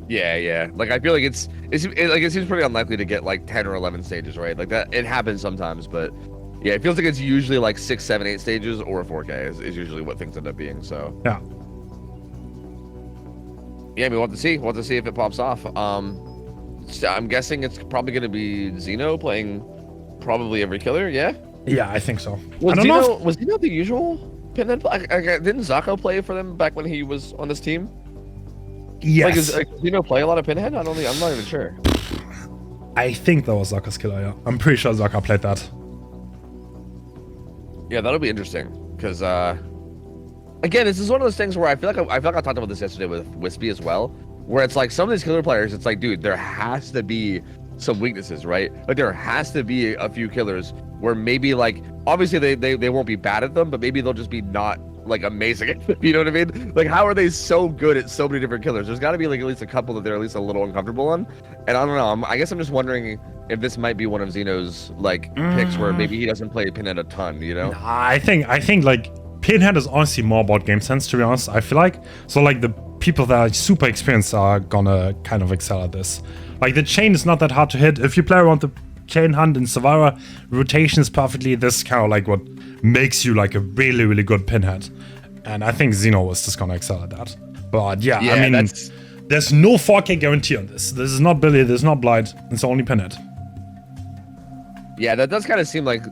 B: Yeah. Like I feel like it seems pretty unlikely to get like 10 or 11 stages, right? Like that, it happens sometimes, but yeah, it feels like it's usually like 6, 7, 8 stages or 4K is usually what things end up being. So
A: yeah,
B: we'll have to see. We'll have to see if it pops off. I'm guessing it's probably going to be Xeno playing probably every killer. Yeah,
A: I think so.
B: Was Xeno the usual pinhead? Didn't Zako play for them back when he was on this team?
A: Yes.
B: Does Xeno play a lot of pinhead? I'm not even sure.
A: I think that was Zaka's killer. Yeah, I'm pretty sure Zaka played that.
B: Yeah, that'll be interesting because again, this is one of those things where I feel like I talked about this yesterday with Wispy as well, where it's like some of these killer players, it's like, dude, there has to be some weaknesses, right? Like there has to be a few killers where maybe like obviously they won't be bad at them, but maybe they'll just be not like amazing at them, you know what I mean? Like how are they so good at so many different killers? There's got to be like at least a couple that they're at least a little uncomfortable on, and I don't know. I guess I'm just wondering if this might be one of Xeno's like picks where maybe he doesn't play Pinhead a ton, you know?
A: I think like Pinhead is honestly more about game sense, to be honest. I feel like so like the people that are super experienced are gonna kind of excel at this. Like the chain is not that hard to hit. If you play around the chain hunt in Survivor, rotation is perfectly. This is kind of like what makes you like a really, really good Pinhead. And I think Xeno was just gonna excel at that. But yeah, I mean, there's no 4K guarantee on this. This is not Billy, this is not Blight, it's only Pinhead.
B: Yeah, that does kind of seem like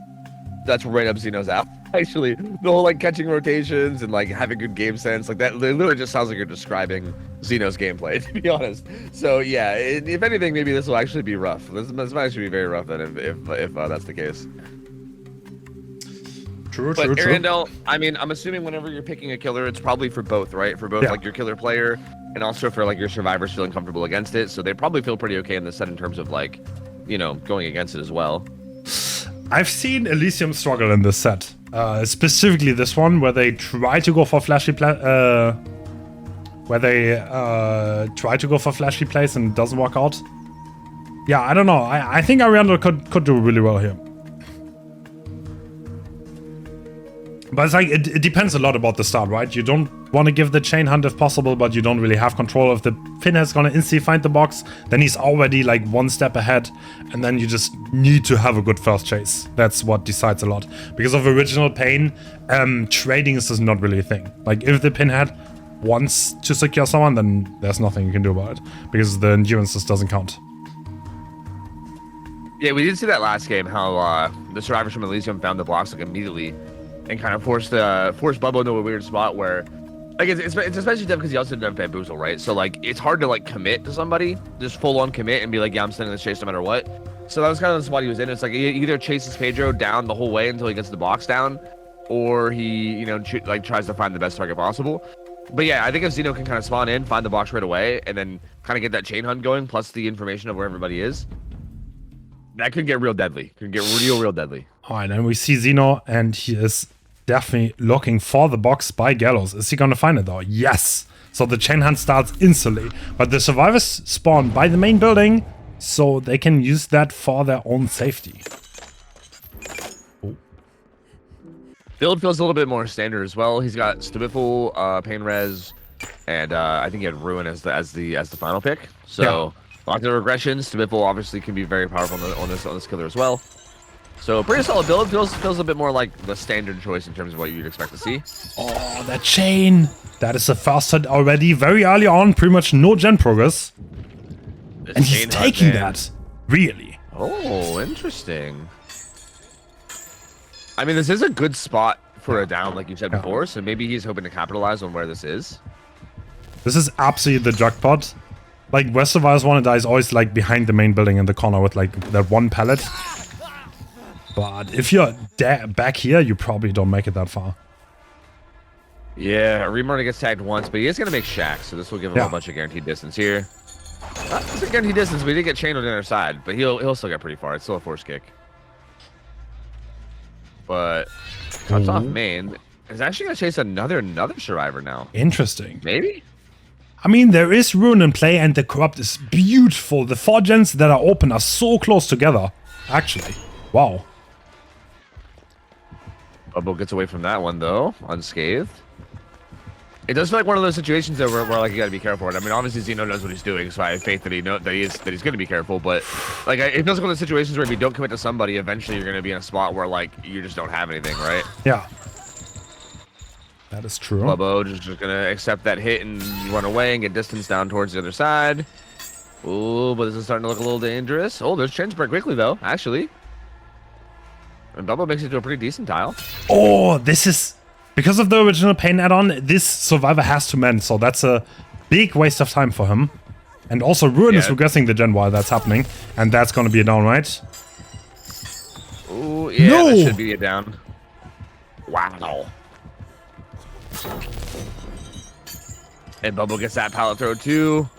B: that's right up Xeno's out. Actually, the whole like catching rotations and like having good game sense, like that literally just sounds like you're describing Xeno's gameplay, to be honest. So yeah, if anything, maybe this will actually be rough. This might actually be very rough then if that's the case.
A: True,
B: But
A: true, true.
B: Arundel, I mean, I'm assuming whenever you're picking a killer, it's probably for both, right? For both
A: Yeah.
B: like your killer player and also for like your survivors feeling comfortable against it. So they probably feel pretty okay in the set in terms of like, you know, going against it as well.
A: I've seen Elysium struggle in this set. Specifically this one, where they try to go for flashy plays and it doesn't work out. Yeah, I don't know. I think Ariandel could do really well here. But it's like, it depends a lot about the start, right? You don't want to give the chain hunt if possible, but you don't really have control. If the pinhead's gonna instantly find the box, then he's already like one step ahead, and then you just need to have a good first chase. That's what decides a lot. Because of original pain, trading is just not really a thing. Like, if the pinhead wants to secure someone, then there's nothing you can do about it, because the endurance just doesn't count.
B: Yeah, we did see that last game, how the survivors from Elysium found the blocks like immediately and kind of forced Bubba into a weird spot where, like, it's especially tough because he also didn't have Bamboozle, right? So, like, it's hard to, like, commit to somebody, just full-on commit and be like, yeah, I'm sending this chase no matter what. So that was kind of the spot he was in. It's like, he either chases Pedro down the whole way until he gets the box down, or he, you know, like, tries to find the best target possible. But yeah, I think if Xeno can kind of spawn in, find the box right away, and then kind of get that chain hunt going, plus the information of where everybody is, that could get real deadly. Could get real deadly.
A: All right, and we see Xeno, and he is definitely looking for the box by Gallows. Is he going to find it, though? Yes! So the chain hunt starts instantly. But the survivors spawn by the main building, so they can use that for their own safety.
B: Build feels a little bit more standard as well. He's got Stupidful, Pain Res, and I think he had Ruin as the final pick. So lots of regressions. Stupidful obviously can be very powerful on this killer as well. So pretty solid build. Feels a bit more like the standard choice in terms of what you'd expect to see.
A: Oh, that chain! That is the first hit already, very early on, pretty much no gen progress. And he's taking that. Really.
B: Oh, interesting. I mean, this is a good spot for a down, like you said before, so maybe he's hoping to capitalize on where this is.
A: This is absolutely the jackpot. Like, where survivors want to die is always, like, behind the main building in the corner with, like, that one pallet. But if you're back here, you probably don't make it that far.
B: Yeah, Remorta gets tagged once, but he is going to make Shack, so this will give him a bunch of guaranteed distance here. It's a guaranteed distance, but he did get chained on the other side, but he'll still get pretty far. It's still a force kick. But cuts off main. Is actually going to chase another survivor now.
A: Interesting.
B: Maybe?
A: I mean, there is Ruin in play, and the Corrupt is beautiful. The 4 gens that are open are so close together, actually. Wow.
B: Bubble gets away from that one, though, unscathed. It does feel like one of those situations though, where like you gotta be careful. I mean, obviously Xeno knows what he's doing, so I have faith that he's gonna be careful. But like, it feels like one of those situations where if you don't commit to somebody, eventually you're gonna be in a spot where like you just don't have anything, right?
A: Yeah, that is true.
B: Bubbo just gonna accept that hit and run away and get distance down towards the other side. Ooh, but this is starting to look a little dangerous. Oh, there's chains pretty quickly though, actually. And Bubbo makes it to a pretty decent tile.
A: Oh, this is. Because of the original pain add-on, this survivor has to mend, so that's a big waste of time for him. And also, Ruin is regressing the gen while that's happening, and that's gonna be a down, right?
B: Ooh, yeah, that should be a down. Wow. And Bubble gets that pallet throw too.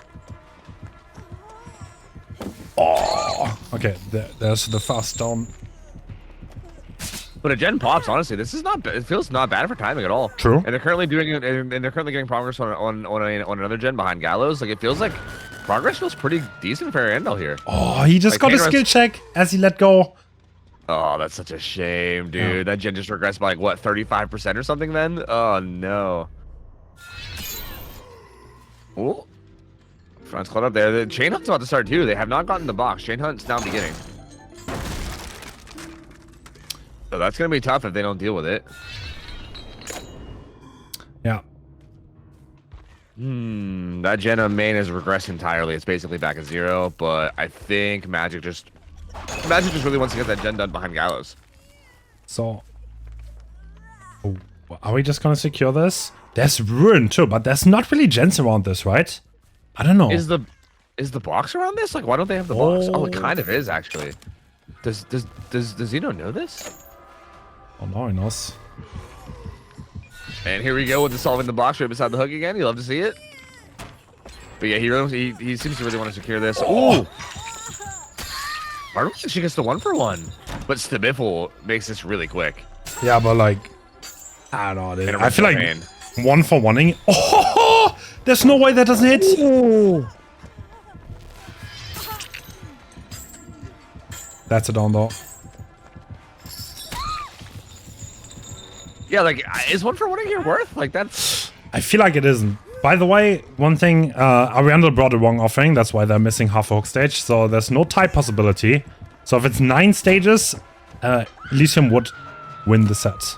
A: Oh, okay, there's the fast down.
B: But a gen pops, honestly. This is not. It feels not bad for timing at all.
A: True.
B: And they're currently doing it, and they're currently getting progress on another gen behind Gallows. Like it feels like progress feels pretty decent for Arundel here.
A: Oh, he just got a skill check as he let go.
B: Oh, that's such a shame, dude. Yeah. That gen just regressed by like what, 35% or something. Then, oh no. Oh, front's caught up there. The chain hunt's about to start too. They have not gotten the box. Chain hunt's now beginning. So that's going to be tough if they don't deal with it.
A: Yeah.
B: That gen on main has regressed entirely. It's basically back at 0, but I think Magic just really wants to get that gen done behind Gallows.
A: So, are we just going to secure this? There's Ruin too, but there's not really gens around this, right? I don't know.
B: Is the box around this? Like, why don't they have the box? Oh, it kind of is, actually. Does Xeno know this?
A: Oh, no, he knows.
B: And here we go with the solving the box right beside the hook again. You love to see it. But yeah, he seems to really want to secure this. Ooh! Hardwell actually gets the 1-for-1. But Stabiffle makes this really quick.
A: Yeah, but like, I don't know, dude.
B: And
A: I feel like
B: man.
A: 1-for-1ing. Oh, there's no way that doesn't hit.
B: Ooh.
A: That's a down though.
B: Yeah, like, is 1-for-1ing here worth? Like, that's...
A: I feel like it isn't. By the way, one thing, Ariandel brought a wrong offering. That's why they're missing half a hook stage. So there's no tie possibility. So if it's 9 stages, Elysium would win the set.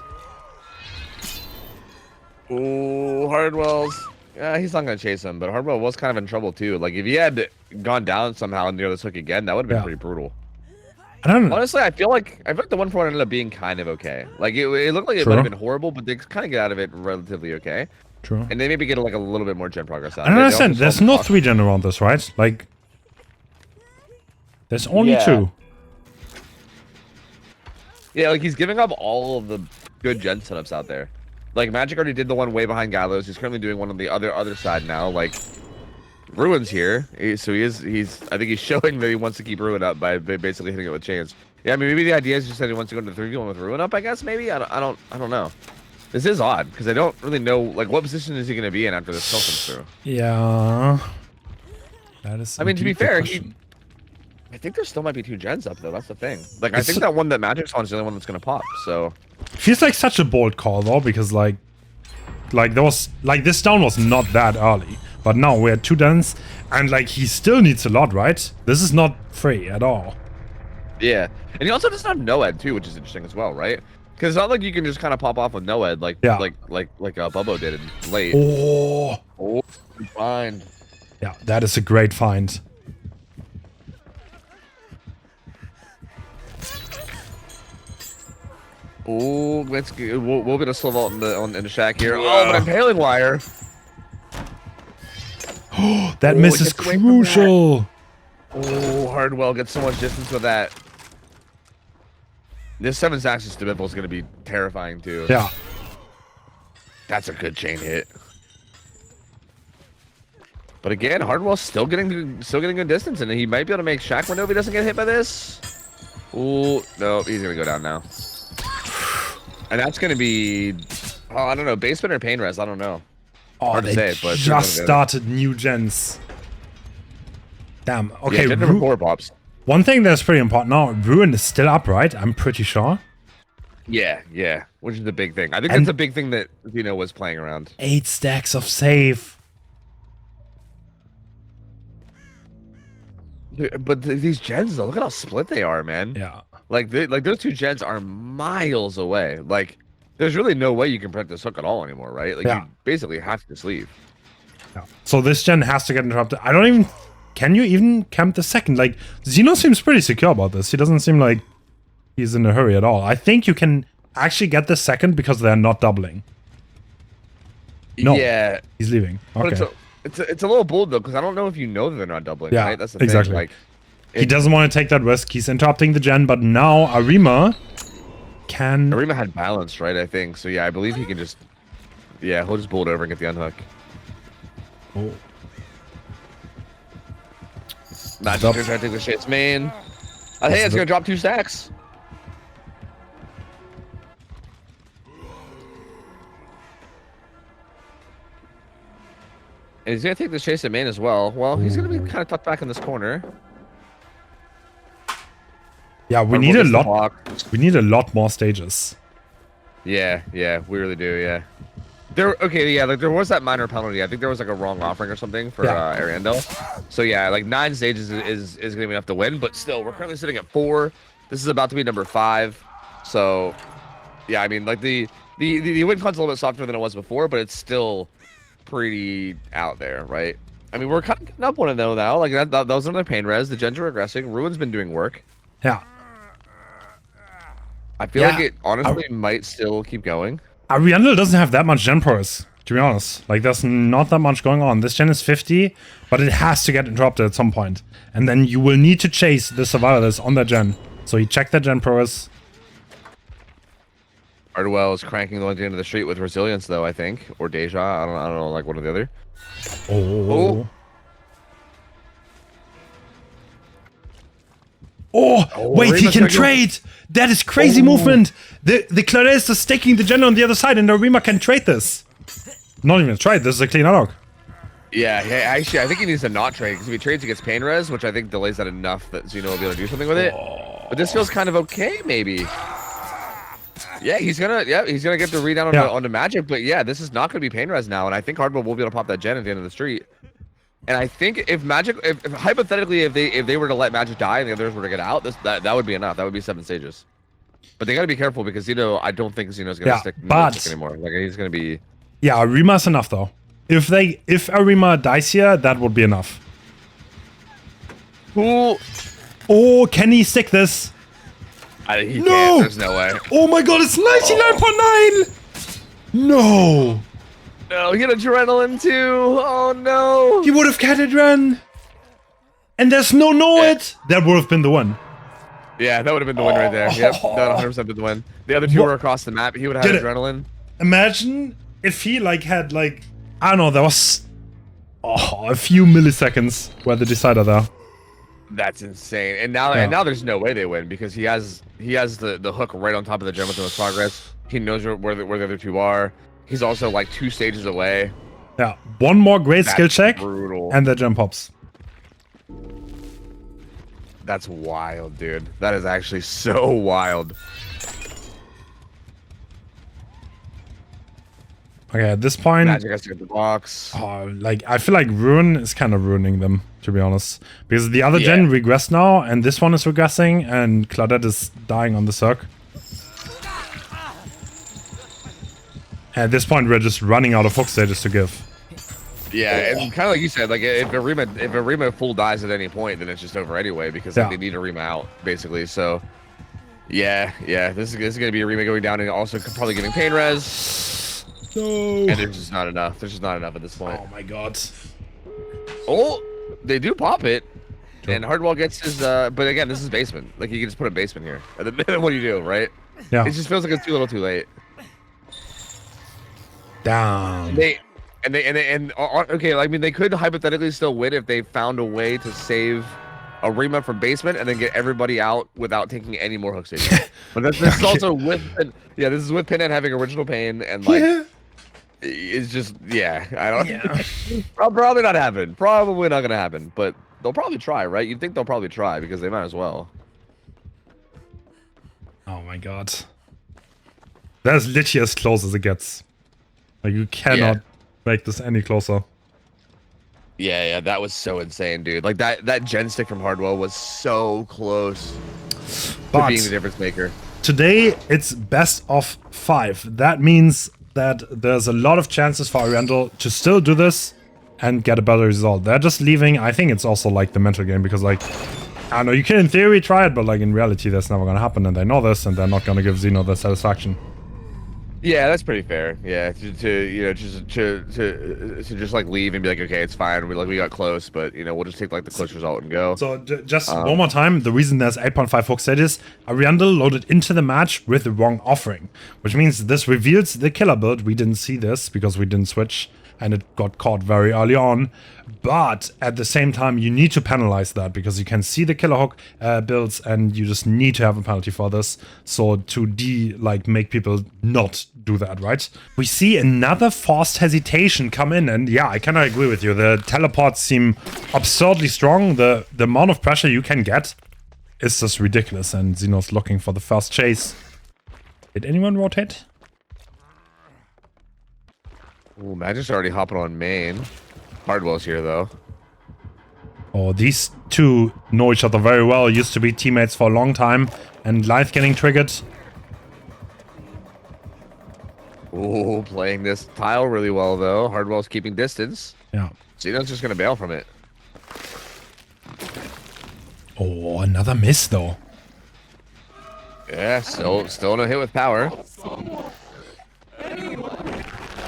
B: Ooh, Hardwell's... Yeah, he's not going to chase him, but Hardwell was kind of in trouble, too. Like, if he had gone down somehow near this hook again, that would have been pretty brutal.
A: I don't know.
B: Honestly, I feel like the 1-for-1 ended up being kind of okay. Like, it looked like it
A: True.
B: would have been horrible, but they kind of get out of it relatively okay.
A: True.
B: And they maybe get, like, a little bit more gen progress out
A: I
B: of
A: don't
B: it.
A: understand. There's no 3 gen around this, right? Like, there's only 2.
B: Yeah, like, he's giving up all of the good gen setups out there. Like, Magic already did the one way behind Gallows. He's currently doing one on the other side now. Like, Ruin's here, so he's I think he's showing that he wants to keep Ruin up by basically hitting it with chains. Yeah, I mean, maybe the idea is just that he wants to go into the 3v1 with Ruin up, I guess, maybe? I don't know. This is odd, because I don't really know, like, what position is he going to be in after this kill comes through?
A: Yeah. That is.
B: I mean, to be
A: indeed the
B: fair,
A: question.
B: I think there still might be 2 gens up, though. That's the thing. Like, I think that one that Magic's on is the only one that's going to pop, so...
A: Feels like such a bold call, though, because, like there was, like, this down was not that early. But now we're at 2 dens, and, like, he still needs a lot, right? This is not free at all.
B: Yeah. And he also doesn't have Noed, too, which is interesting as well, right? Because it's not like you can just kind of pop off with Noed like Bubbo did in Blight.
A: Oh.
B: Oh, fine.
A: Yeah, that is a great find.
B: Oh, let's get, we'll get a slow vault in the shack here. Oh, but impaling wire.
A: That miss is crucial.
B: Oh, Hardwell gets so much distance with that. This 7 stacks of Stabiffle is going to be terrifying too.
A: Yeah.
B: That's a good chain hit. But again, Hardwell's still getting good distance, and he might be able to make Shack window if he doesn't get hit by this. Ooh, no, he's going to go down now. And that's going to be, oh, I don't know, basement or pain res, I don't know.
A: Oh,
B: Hard to
A: they
B: say, but
A: just started new gens. Damn. Okay.
B: Yeah, gen number 4 pops.
A: One thing that's pretty important now, Ruin is still up, right? I'm pretty sure.
B: Yeah, yeah, which is the big thing. I think that's a big thing that Vino was playing around.
A: 8 stacks of save.
B: But these gens, though, look at how split they are, man.
A: Yeah.
B: Like those 2 gens are miles away. Like, there's really no way you can protect this hook at all anymore, right? Like, you basically have to sleeve.
A: Yeah. So this gen has to get interrupted. I don't even... Can you even camp the second? Like, Xeno seems pretty secure about this. He doesn't seem like he's in a hurry at all. I think you can actually get the second because they're not doubling. No.
B: Yeah.
A: He's leaving. Okay.
B: But it's a little bold, though, because I don't know if you know that they're not doubling,
A: Yeah,
B: right? That's the
A: exactly.
B: thing. Like,
A: he doesn't want to take that risk. He's interrupting the gen, but now Arima can...
B: Arima had balance, right, I think. So, yeah, I believe he can just... Yeah, he'll just bolt over and get the unhook.
A: Oh.
B: Not just gonna try to take the shits, man. I think it's gonna drop 2 stacks. And he's gonna take the chase at main as well. Well, he's gonna be kind of tucked back in this corner.
A: Yeah, we need a lot. We need a lot more stages.
B: Yeah, yeah, we really do. Yeah. Like there was that minor penalty. I think there was like a wrong offering or something for Ariandel. So yeah, like 9 stages is gonna be enough to win. But still, we're currently sitting at 4. This is about to be number 5. So yeah, I mean, like the win con's a little bit softer than it was before, but it's still pretty out there, right? I mean, we're kind of getting up 1-0 now. Like that was another pain res. The gens are regressing. Ruin's been doing work.
A: Yeah.
B: I feel like it honestly might still keep going.
A: Ariandel doesn't have that much gen pros, to be honest. Like, there's not that much going on. This gen is 50, but it has to get interrupted at some point. And then you will need to chase the survivors on that gen. So he checked that gen pros.
B: Hardwell is cranking the one at the end of the street with resilience, though, I think, or Deja. I don't know, like one or the other.
A: Wait, he can trade. That is crazy movement. The Claudette is just staking the general on the other side, and the Rima can trade this. Not even trade. This is a clean unlock.
B: Yeah, actually, I think he needs to not trade, because if he trades, he gets pain res, which I think delays that enough that Xeno will be able to do something with it. But this feels kind of okay, maybe. Yeah, he's gonna get the read down on the magic, but yeah, this is not gonna be pain res now, and I think Hardwell will be able to pop that gen at the end of the street. And I think if hypothetically if they were to let magic die and the others were to get out, that would be enough. That would be 7 stages. But they gotta be careful because I don't think Xeno's gonna stick anymore. Like he's gonna be.
A: Yeah, Rima's enough though. If a Rima dies here, that would be enough.
B: Ooh.
A: Oh, can he stick this?
B: He can't. There's no way.
A: Oh my god, it's 99.9! No!
B: No, he had adrenaline too. Oh no!
A: He would have catted run. And there's no it. That would have been the one.
B: Yeah, that would have been the win right there. Yep, that 100% been the win. The other two were across the map. He would have had adrenaline.
A: Imagine if he had I don't know, there was a few milliseconds where the decider there.
B: That's insane. And now there's no way they win because he has the hook right on top of the gem with the most progress. He knows where the other two are. He's also like 2 stages away.
A: Yeah, one more great skill check,
B: brutal.
A: And the gem pops.
B: That's wild, dude. That is actually so wild.
A: Okay, at this point,
B: Magic has to get the box.
A: I feel like Ruin is kind of ruining them, to be honest, because the other gen regressed now, and this one is regressing, and Claudette is dying on the circ. At this point, we're just running out of hook stages to give.
B: Yeah, and kind of like you said, like if a Rima full dies at any point, then it's just over anyway because they need a Rima out basically. So, yeah, this is gonna be a Rima going down and also probably getting pain res.
A: No.
B: And there's just not enough. There's just not enough at this point.
A: Oh my god.
B: Oh, they do pop it. Sure. And Hardwell gets his, but again, this is basement. Like, you can just put a basement here. And then what do you do, right?
A: Yeah.
B: It just feels like it's too little too late.
A: Down.
B: Okay, I mean, they could hypothetically still win if they found a way to save a Rima from basement and then get everybody out without taking any more hook stages. But this is also with, this is with Pinhead having original pain and like, it's just, I don't, probably not happen. Probably not gonna happen, but they'll probably try, right? You'd think they'll probably try because they might as well.
A: Oh my god. That's literally as close as it gets. Like, you cannot make this any closer.
B: Yeah, that was so insane, dude. Like, that gen stick from Hardwell was so close to being the difference maker.
A: Today, it's best of 5. That means that there's a lot of chances for Oriental to still do this and get a better result. They're just leaving. I think it's also, like, the mental game, because, like, I don't know, you can in theory try it, but, like, in reality, that's never gonna happen, and they know this, and they're not gonna give Xeno the satisfaction.
B: Yeah, that's pretty fair. Yeah, to just like leave and be like, okay, it's fine. We got close, but we'll just take like the close result and go.
A: So just one more time, the reason there's 8.5 hook stages, Ariandel loaded into the match with the wrong offering, which means this reveals the killer build. We didn't see this because we didn't switch, and it got caught very early on. But at the same time, you need to penalize that because you can see the killer hook builds, and you just need to have a penalty for this. So to make people not do that, right? We see another forced hesitation come in, and yeah, I kind of agree with you. The teleports seem absurdly strong. The amount of pressure you can get is just ridiculous, and Xeno's looking for the first chase. Did anyone rotate?
B: Ooh, Magic's already hopping on main. Hardwell's here, though.
A: Oh, these two know each other very well. Used to be teammates for a long time. And Life getting triggered.
B: Ooh, playing this tile really well, though. Hardwell's keeping distance.
A: Yeah.
B: Xeno's just going to bail from it.
A: Oh, another miss, though.
B: Yeah, still no hit with power.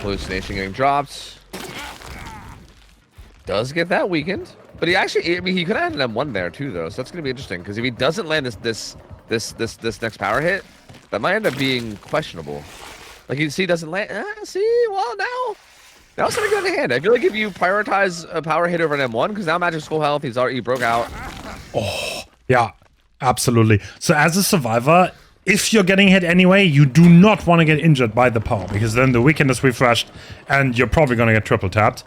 B: Hallucination getting dropped. Does get that weakened, but he actually, I mean, he could have had an M1 there too, though. So that's gonna be interesting because if he doesn't land this next power hit, That might end up being questionable. Like you see, doesn't land. See, well now it's starting to get in hand. I feel like if you prioritize a power hit over an M1, because now Magic's full health, he broke out.
A: Oh, yeah, absolutely. So as a survivor, if you're getting hit anyway, you do not want to get injured by the power, because then the weekend is refreshed, and you're probably going to get triple tapped.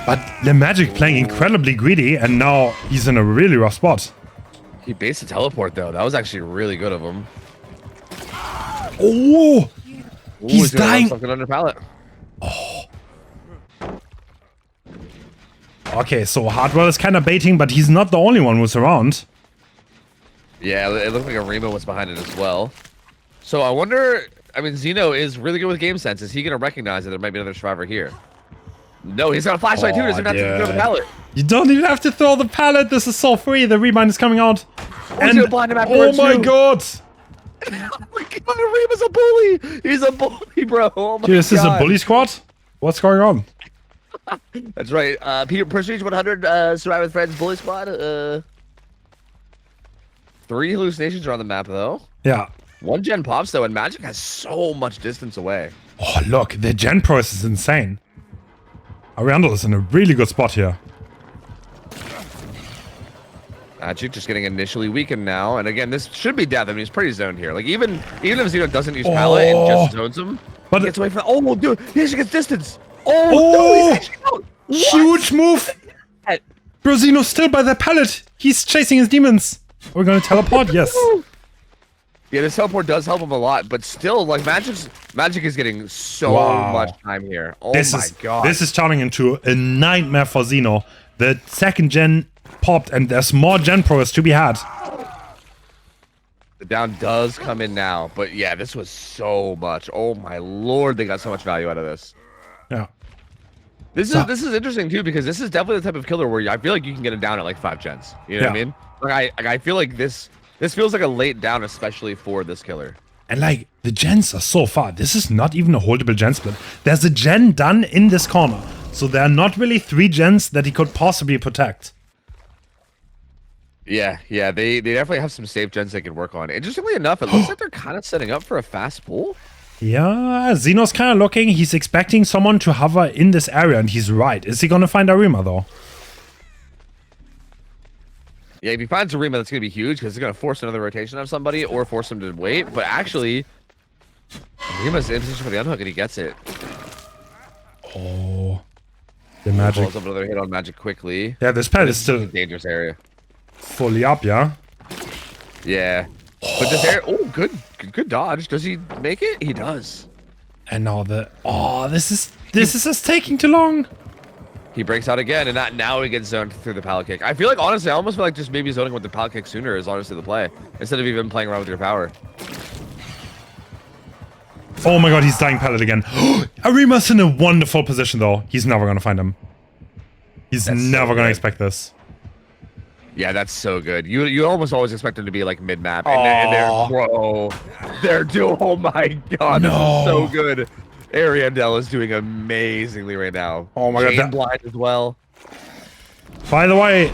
A: But the Magic playing incredibly greedy, and now he's in a really rough spot.
B: He based the teleport though. That was actually really good of him.
A: Oh, he's
B: gonna run
A: dying.
B: something under pallet.
A: Oh. Okay, so Hardwell is kind of baiting, but he's not the only one who's around.
B: Yeah, it looked like Arima was behind it as well. So I wonder. I mean, Xeno is really good with game sense. Is he gonna recognize that there might be another survivor here? No, he's got a flashlight too. Doesn't have to throw the pallet.
A: You don't even have to throw the pallet. This is so free. The remind is coming out.
B: And oh my god!
A: Oh my god,
B: Arima's a bully. He's a bully, bro. Oh my
A: dude, this
B: god.
A: is a bully squad. What's going on?
B: That's right. Peter Prestige 100 Survive with Friends bully squad. 3 hallucinations are on the map though.
A: Yeah.
B: 1 gen pops though, and Magic has so much distance away.
A: Oh look, the gen process is insane. Ariandel is in a really good spot here.
B: Magic just getting initially weakened now, and again, this should be death. I mean, he's pretty zoned here. Like even if Xeno doesn't use pallet and just zones him,
A: but
B: he gets away from. Oh, dude, he actually gets distance. Oh, no, he's actually out.
A: Huge move. Brozino's still by the pallet. He's chasing his demons. We're gonna teleport. Yes.
B: Yeah, this teleport does help him a lot, but still, like Magic is getting so much time here. Oh my god,
A: this is turning into a nightmare for Xeno. The second gen popped, and there's more gen pros to be had.
B: The down does come in now, but yeah, this was so much. Oh my lord, they got so much value out of this.
A: Yeah.
B: This is interesting too, because this is definitely the type of killer where I feel like you can get it down at like 5 gens. You know what I mean? Like I feel like this feels like a late down, especially for this killer.
A: And like the gens are so far. This is not even a holdable gen split. There's a gen done in this corner, so there are not really 3 gens that he could possibly protect.
B: Yeah, they definitely have some safe gens they can work on. Interestingly enough, it looks like they're kind of setting up for a fast pull.
A: Yeah, Xeno's kind of looking. He's expecting someone to hover in this area, and he's right. Is he gonna find Arima though?
B: Yeah, if he finds Arima, that's gonna be huge because it's gonna force another rotation of somebody or force him to wait. But actually, Arima's in position for the unhook and he gets it.
A: Oh, the Magic.
B: Pulls up another hit on Magic quickly.
A: Yeah, this pad is still
B: a dangerous area.
A: Fully up, yeah.
B: Yeah, but this area. Oh, good dodge. Does he make it? He does.
A: And now this is just taking too long.
B: He breaks out again, and now he gets zoned through the pallet kick. I feel like, honestly, I almost feel like just maybe zoning with the pallet kick sooner is honestly the play, instead of even playing around with your power.
A: Oh my god, he's dying pallet again. Arima's in a wonderful position, though. He's never going to find him. He's never going to expect this.
B: Yeah, that's so good. You almost always expect him to be like mid-map, and they're doing. Oh my god, this is so good. Ariandel is doing amazingly right now.
A: Oh my god,
B: Blight as well.
A: By the way,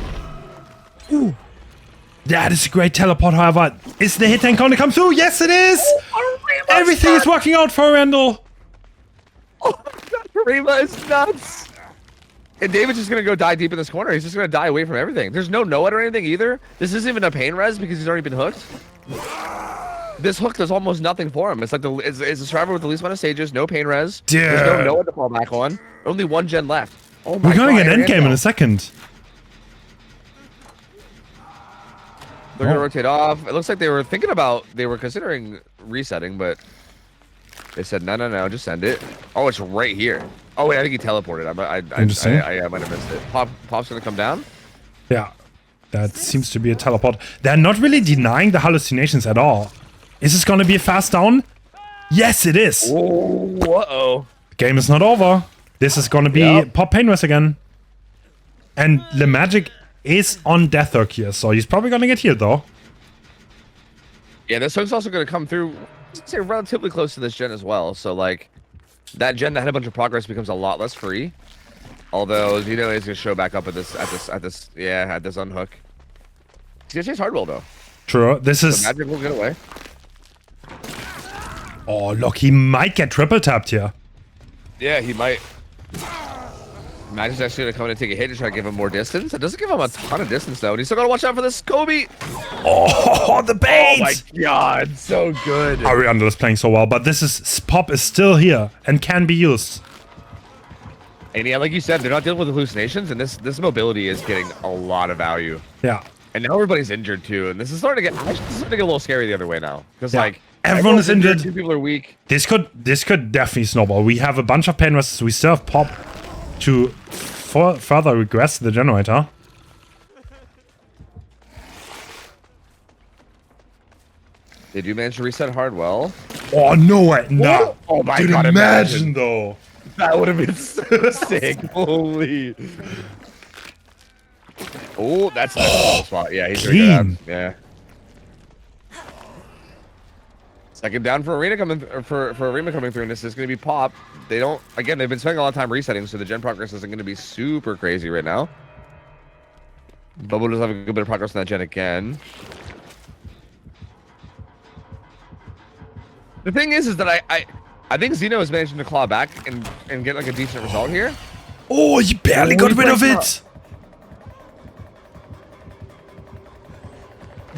A: that is a great teleport. However, is the hit tank going to come through? Yes, it is. Everything is working out for Ariandel.
B: Oh my god, Arima is nuts. And David's just gonna go die deep in this corner. He's just gonna die away from everything. There's no Noah or anything either. This isn't even a pain res because he's already been hooked. This hook does almost nothing for him. It's like it's a survivor with the least amount of stages, no pain res.
A: Dude.
B: There's no Noah to fall back on. Only 1 gen left. Oh my
A: We're gonna get endgame in a second.
B: They're gonna rotate off. It looks like they were considering resetting, but they said no, just send it. Oh, it's right here. Oh wait, I think he teleported. I might have missed it. Pop's gonna come down.
A: Yeah, that seems to be a teleport. They're not really denying the hallucinations at all. Is this gonna be a fast down? Yes, it is.
B: Oh, uh-oh.
A: The game is not over. This is gonna be Pop Painless again. And the Magic is on Death Hook here, so he's probably gonna get healed though.
B: Yeah, this hook's also gonna come through, I'd say, relatively close to this gen as well. So like, that gen that had a bunch of progress becomes a lot less free. Although Xeno is gonna show back up at this unhook. He's gonna chase Hardwell though.
A: True. This is
B: Magic will get away.
A: Oh, look, he might get triple tapped here.
B: Yeah, he might. Magic's actually gonna come in and take a hit to try to give him more distance. It doesn't give him a ton of distance though, and he's still gotta watch out for this Kobe.
A: Oh, the bait!
B: Oh my god, so good.
A: Ariandel is playing so well, but Pop is still here and can be used.
B: And yeah, like you said, they're not dealing with hallucinations, and this mobility is getting a lot of value.
A: Yeah.
B: And now everybody's injured too, and this is starting to get a little scary the other way now, because like
A: everyone is injured.
B: Two people are weak.
A: This could definitely snowball. We have a bunch of pain resistors. We still have Pop to further regress the generator.
B: They do manage to reset Hardwell.
A: Oh no way! No.
B: Oh my
A: Dude,
B: god!
A: imagine though.
B: That would have been so sick. Holy. Oh, that's a nice spot. Yeah, he's
A: Clean.
B: gonna get out. Yeah. Second down for Arena coming for Arena coming through, and this is gonna be Pop. They don't again. They've been spending a lot of time resetting, so the gen progress isn't gonna be super crazy right now. Bubble does have a good bit of progress on that gen again. The thing is that I think Zeno is managing to claw back and get like a decent result here.
A: Oh, he barely got rid of it.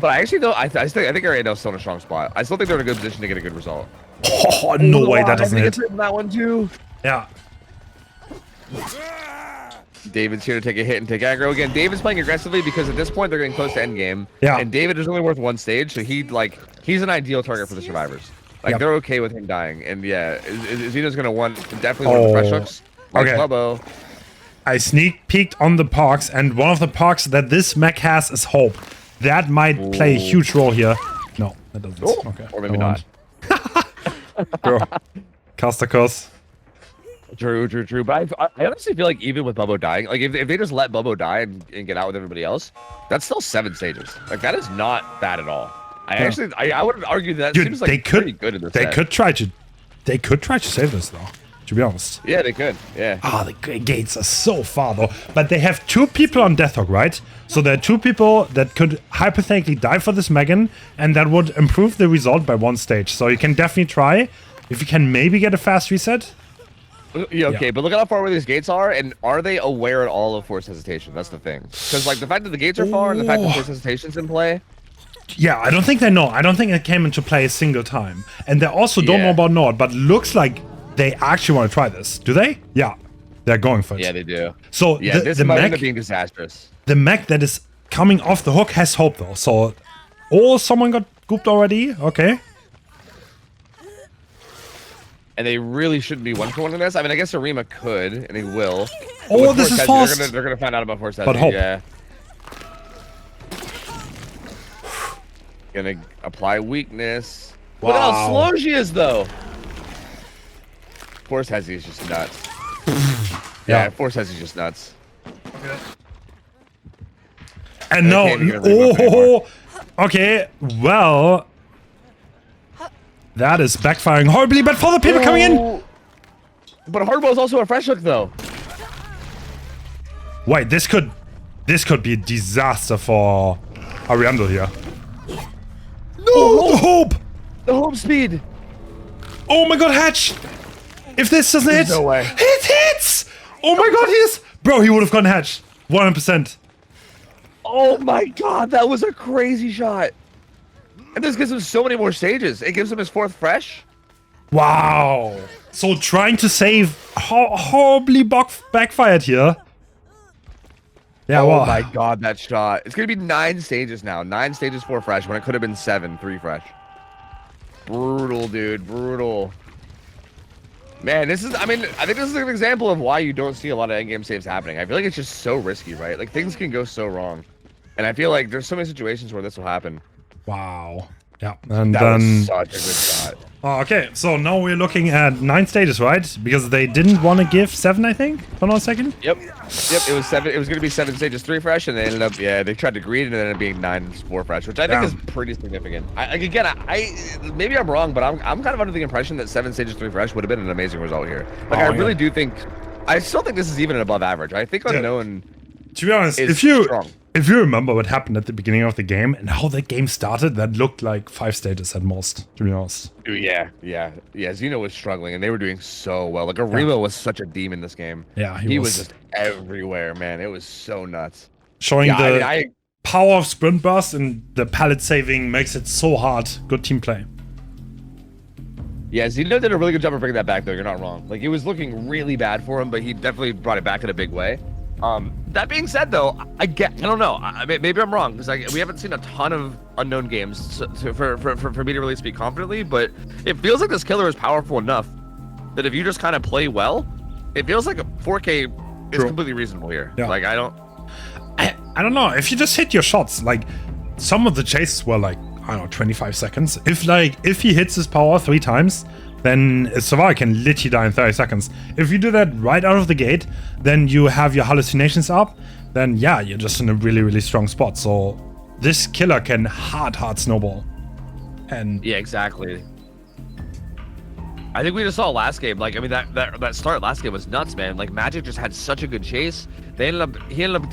B: But I actually don't. I think Ariadel's still in a strong spot. I still think they're in a good position to get a good result.
A: Oh, no way, that doesn't hit.
B: That one too.
A: Yeah.
B: David's here to take a hit and take aggro again. David's playing aggressively because at this point they're getting close to endgame.
A: Yeah.
B: And David is only worth one stage, so he's an ideal target for the survivors. Like they're okay with him dying. And yeah, Zeno's gonna definitely want the fresh hooks. Like
A: okay.
B: Bubbo.
A: I sneak peeked on the parks, and one of the parks that this mech has is Hope. That might play a huge role here. No, that doesn't.
B: Oh,
A: okay.
B: or maybe not.
A: Bro. Caster curse.
B: True. But I honestly feel like even with Bubbo dying, like if they just let Bubbo die and get out with everybody else, that's still 7 stages. Like that is not bad at all. I would argue that
A: Dude,
B: seems like pretty good in this set.
A: They could try to save this though, to be honest.
B: Yeah, they could. Yeah.
A: Ah, the gates are so far though. But they have 2 people on Deathhawk, right? So there are 2 people that could hypothetically die for this Megan, and that would improve the result by 1 stage. So you can definitely try. If you can maybe get a fast reset.
B: Yeah, okay, but look at how far away these gates are, and are they aware at all of force hesitation? That's the thing. Because like the fact that the gates are far and the fact that force hesitation's in play.
A: Yeah, I don't think they know. I don't think it came into play a single time. And they also don't know about Nord, but looks like they actually want to try this. Do they? Yeah. They're going for it.
B: Yeah, they do.
A: So
B: yeah, this might end up
A: mech,
B: being disastrous.
A: the mech that is coming off the hook has Hope though. So, oh, someone got gooped already. Okay.
B: And they really shouldn't be 1-for-1 in this. I mean, I guess Arima could, and he will.
A: Oh, this is fast.
B: They're gonna find out about force
A: But Hope.
B: Yeah. Gonna apply weakness. Look how slow she is, though. Force Hezzy is just nuts. Yeah, Force Hezzy is just nuts.
A: Okay. And no, okay, well, that is backfiring horribly, but for the people coming in.
B: But Hardball is also a fresh hook, though.
A: Wait, this could be a disaster for Ariandel here. No, the Hope!
B: The Hope speed!
A: Oh my god, Hatch! If this doesn't hit,
B: no way.
A: It hits! Oh my god, he is... Bro, he would have gone Hatch. 100%.
B: Oh my god, that was a crazy shot. And this gives him so many more stages. It gives him his 4th fresh.
A: Wow. So trying to save horribly backfired here. Yeah,
B: oh my god, that shot. It's going to be 9 stages now. 9 stages 4 fresh when it could have been 7, 3 fresh. Brutal, dude. Brutal. Man, this is, I mean, I think this is an example of why you don't see a lot of endgame saves happening. I feel like it's just so risky, right? Like, things can go so wrong. And I feel like there's so many situations where this will happen.
A: Wow. Yeah, and
B: that
A: then...
B: was such a good shot.
A: Oh, okay, so now we're looking at 9 stages, right? Because they didn't want to give 7, I think? Hold on a second.
B: Yep, it was 7. It was going to be 7 stages 3 fresh, and they ended up, they tried to greed, and it ended up being 9 4 fresh, which I think is pretty significant. Maybe I'm wrong, but I'm kind of under the impression that 7 stages 3 fresh would have been an amazing result here. Like, I really do think, I still think this is even an above average. I think Unknown
A: To be honest,
B: is
A: if you
B: strong.
A: remember what happened at the beginning of the game and how the game started, that looked like 5 stages at most, to be honest.
B: Yeah. Xeno was struggling, and they were doing so well. Like Arima was such a demon this game.
A: Yeah,
B: he was just everywhere, man. It was so nuts.
A: Showing
B: Yeah,
A: the power of sprint burst and the pallet saving makes it so hard. Good team play.
B: Yeah, Xeno did a really good job of bringing that back, though. You're not wrong. Like, it was looking really bad for him, but he definitely brought it back in a big way. That being said, though, I don't know. Maybe I'm wrong, because we haven't seen a ton of unknown games for me to really speak confidently, but it feels like this killer is powerful enough that if you just kind of play well, it feels like a 4K is completely reasonable here.
A: Yeah.
B: Like, I don't
A: know. If you just hit your shots, like, some of the chases were like, I don't know, 25 seconds. If he hits his power 3 times, then a survivor can literally die in 30 seconds. If you do that right out of the gate, then you have your hallucinations up, then yeah, you're just in a really, really strong spot. So this killer can hard snowball. And
B: yeah, exactly. I think we just saw last game. Like, I mean, that start last game was nuts, man. Like, Magic just had such a good chase. He ended up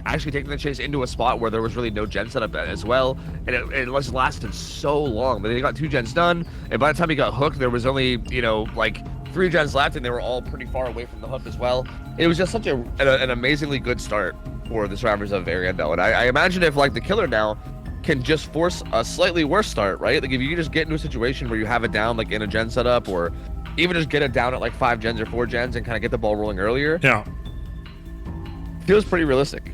B: actually taking the chase into a spot where there was really no gen setup as well, and it just lasted so long. But they got 2 gens done, and by the time he got hooked, there was only like 3 gens left, and they were all pretty far away from the hook as well. It was just such an amazingly good start for the survivors of Ariendo, and I imagine if like the killer now can just force a slightly worse start, right? Like if you just get into a situation where you have it down like in a gen setup, or even just get it down at like 5 gens or 4 gens and kind of get the ball rolling earlier.
A: Yeah.
B: Feels pretty realistic.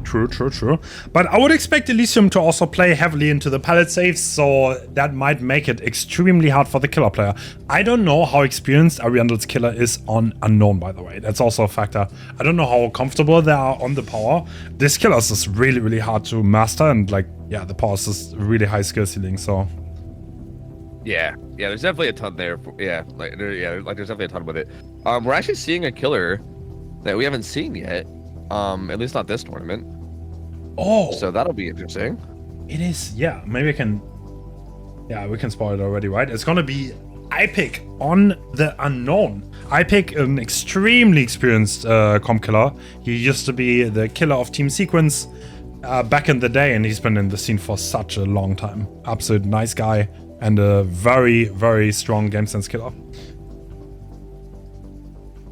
A: True. But I would expect Elysium to also play heavily into the pallet saves, so that might make it extremely hard for the killer player. I don't know how experienced Ariando's killer is on Unknown, by the way. That's also a factor. I don't know how comfortable they are on the power. This killer is just really, really hard to master, and like, yeah, the power is just really high skill ceiling, so.
B: Yeah, there's definitely a ton there. There's definitely a ton with it. We're actually seeing a killer that we haven't seen yet, at least not this tournament.
A: Oh,
B: so that'll be interesting.
A: It is, yeah. Maybe we can spoil it already, right? It's gonna be IPIC on the Unknown. IPIC, an extremely experienced comp killer. He used to be the killer of Team Sequence back in the day, and he's been in the scene for such a long time. Absolute nice guy and a very, very strong game sense killer.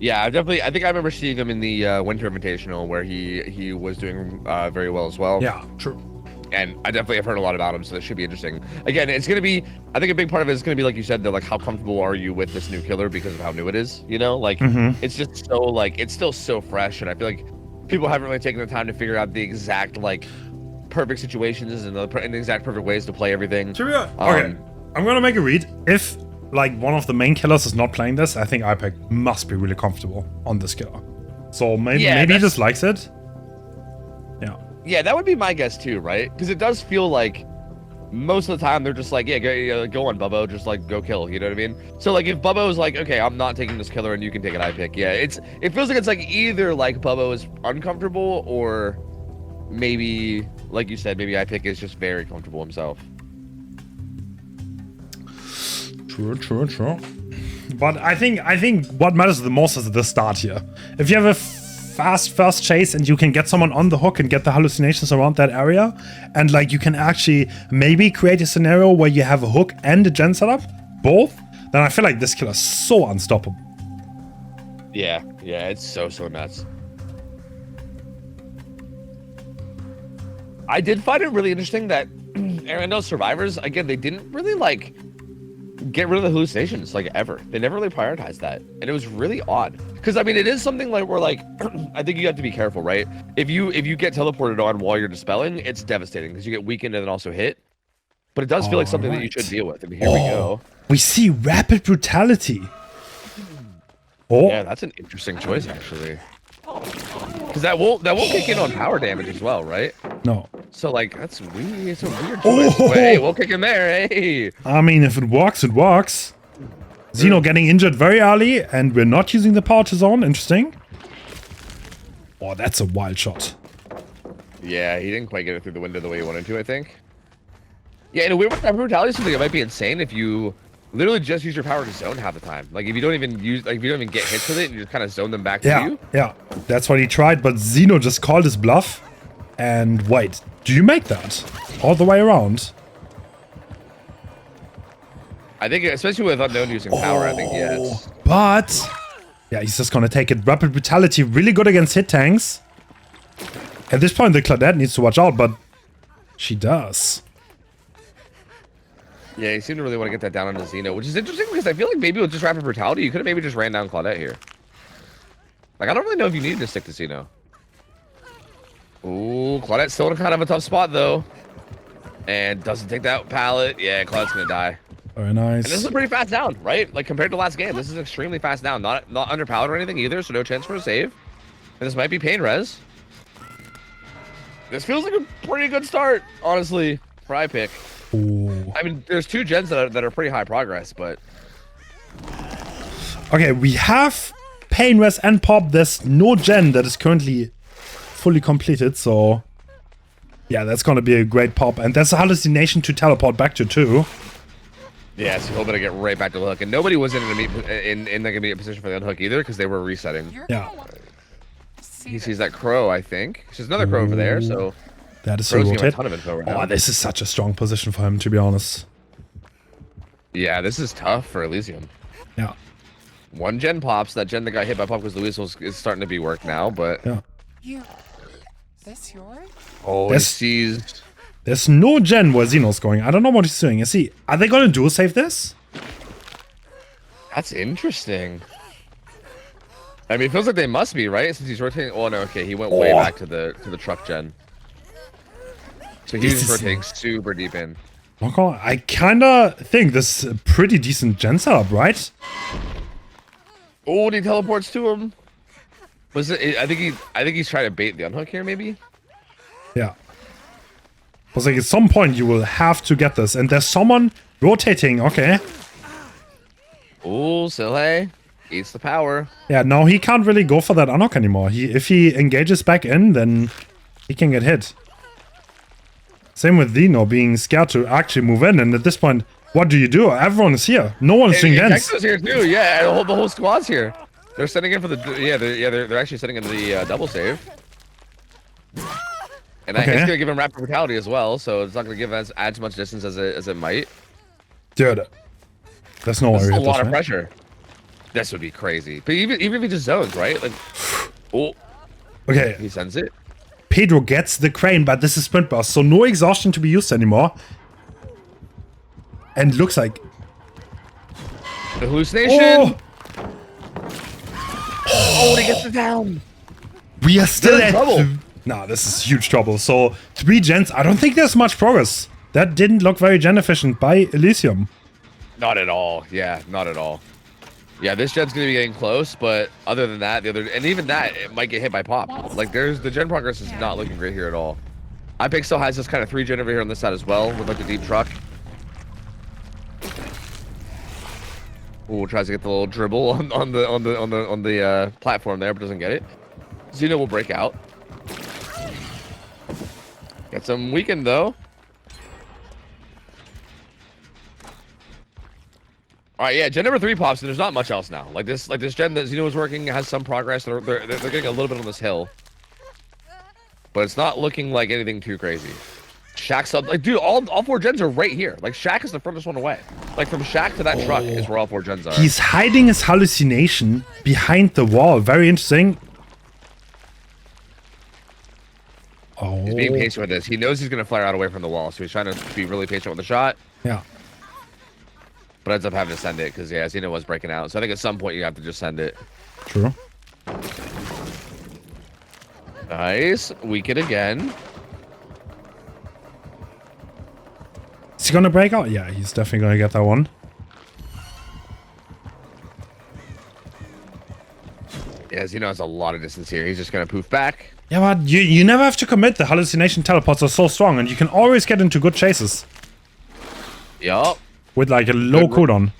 B: Yeah, I think I remember seeing him in the Winter Invitational where he was doing very well as well.
A: Yeah, true.
B: And I definitely have heard a lot about him, so that should be interesting. Again, it's going to be, I think a big part of it is going to be, like you said, though, like how comfortable are you with this new killer because of how new it is, Like, it's just so, like, it's still so fresh, and I feel like people haven't really taken the time to figure out the exact, like, perfect situations and the exact perfect ways to play everything.
A: Okay, I'm going to make a read. If like one of the main killers is not playing this, I think IPIC must be really comfortable on this killer. So maybe he just likes it.
B: Yeah, that would be my guess too, right? Because it does feel like most of the time they're just like, yeah, go on, Bubbo, just like go kill. You know what I mean? So like if Bubbo's like, okay, I'm not taking this killer and you can take an IPIC. Yeah, it feels like it's like either like Bubbo is uncomfortable or maybe, like you said, maybe IPIC is just very comfortable himself.
A: True. But I think what matters the most is the start here. If you have a fast first chase and you can get someone on the hook and get the hallucinations around that area, and like you can actually maybe create a scenario where you have a hook and a gen setup, both, then I feel like this killer is so unstoppable.
B: Yeah, it's so nuts. I did find it really interesting that Ariendo survivors, again, they didn't really like get rid of the hallucinations like ever. They never really prioritized that, and it was really odd because I mean it is something like where like I think you have to be careful, right? If you get teleported on while you're dispelling, it's devastating because you get weakened and then also hit, but it does feel like something that you should deal with. And here we go,
A: we see rapid brutality.
B: Yeah, that's an interesting choice actually, because that won't kick in on power damage as well, right?
A: No.
B: So like that's weird. It's a weird choice. Hey, we'll kick in there. Hey.
A: I mean, if it works, it works. Xeno getting injured very early, and we're not using the power to zone. Interesting. Oh, that's a wild shot.
B: Yeah, he didn't quite get it through the window the way he wanted to, I think. Yeah, in a weird way, brutality is something that might be insane if you literally just use your power to zone half the time. Like if you don't even use, like if you don't even get hits with it, and you just kind of zone them back to you.
A: Yeah, that's what he tried, but Xeno just called his bluff. And wait, do you make that all the way around?
B: I think, especially with Unknown using power, I think yes.
A: But yeah, he's just gonna take it. Rapid Brutality, really good against hit tanks. At this point, the Claudette needs to watch out, but she does.
B: Yeah, you seem to really want to get that down on the Xeno, which is interesting because I feel like maybe with just Rapid Brutality, you could have maybe just ran down Claudette here. Like, I don't really know if you needed to stick to Xeno. Ooh, Claudette's still in kind of a tough spot, though. And doesn't take that pallet. Yeah, Claudette's going to die.
A: Very nice.
B: And this is a pretty fast down, right? Like, compared to last game, this is extremely fast down. Not under pallet or anything either, so no chance for a save. And this might be pain res. This feels like a pretty good start, honestly, for iPick.
A: Ooh.
B: I mean, there's 2 gens that are pretty high progress, but...
A: Okay, we have Pain Res and Pop. There's no gen that is currently fully completed, so... Yeah, that's gonna be a great pop. And there's a hallucination to teleport back to too.
B: Yeah, so he'll better get right back to the hook. And nobody was in an immediate position for the unhook either, because they were resetting.
A: Yeah.
B: He sees that crow, I think. There's another crow over there, so...
A: That is so
B: Crow's giving a
A: rotate.
B: ton of info right now.
A: Oh, this is such a strong position for him, to be honest.
B: Yeah, this is tough for Elysium.
A: Yeah.
B: 1 gen pops. That gen that got hit by Pop because Luis is starting to be worked now, but...
A: Yeah.
E: This yours?
B: Oh, he sees...
A: There's no gen where Xeno's going. I don't know what he's doing. Is he... Are they gonna dual save this?
B: That's interesting. I mean, it feels like they must be, right? Since he's rotating... Oh, no, okay. He went way back to the truck gen. So he's just rotating super deep in.
A: I kinda think this is a pretty decent gen setup, right?
B: Oh, and he teleports to him. Was it? I think he's trying to bait the unhook here, maybe.
A: Yeah. I was like, at some point you will have to get this, and there's someone rotating. Okay.
B: Oh, Silhe eats the power.
A: Yeah, no, he can't really go for that unhook anymore. If he engages back in, then he can get hit. Same with Dino being scared to actually move in, and at this point, what do you do? Everyone is here. No one is doing gens.
B: Texas here too. Yeah, the whole squad's here. They're sending in for the they're actually sending in the double save. And it's gonna give him rapid brutality as well, so it's not gonna give us as much distance as it might.
A: Dude, there's no way.
B: A lot of pressure. This would be crazy. But even if he just zones, right? Like, oh,
A: okay.
B: He sends it.
A: Pedro gets the crane, but this is sprint burst, so no exhaustion to be used anymore. And looks like
B: the hallucination. Oh, he gets it down.
A: We are still
B: in trouble.
A: Nah, this is huge trouble. So 3 gens. I don't think there's much progress. That didn't look very gen efficient by Elysium.
B: Not at all. Yeah, not at all. Yeah, this gen's gonna be getting close, but other than that, even that, it might get hit by Pop. Like, the gen progress is not looking great here at all. iPick still has this kind of 3 gen over here on this side as well, with like the deep truck. Ooh, tries to get the little dribble on the platform there, but doesn't get it. Xeno will break out. Got some weakened though. All right, yeah, gen number 3 pops, and there's not much else now. Like this gen that Xeno was working has some progress. They're getting a little bit on this hill, but it's not looking like anything too crazy. Shack's up, like, dude, all 4 gens are right here. Like, Shack is the furthest one away. Like, from Shack to that truck is where all 4 gens are.
A: He's hiding his hallucination behind the wall. Very interesting. Oh.
B: He's being patient with this. He knows he's gonna flare out away from the wall, so he's trying to be really patient with the shot.
A: Yeah.
B: But ends up having to send it because yeah, Xeno was breaking out. So I think at some point you have to just send it.
A: True.
B: Nice. Weaken again.
A: Is he gonna break out? Yeah, he's definitely gonna get that one.
B: Yeah, Xeno has a lot of distance here. He's just gonna poof back.
A: Yeah, but you never have to commit. The hallucination teleports are so strong, and you can always get into good chases.
B: Yup.
A: With like a low cooldown.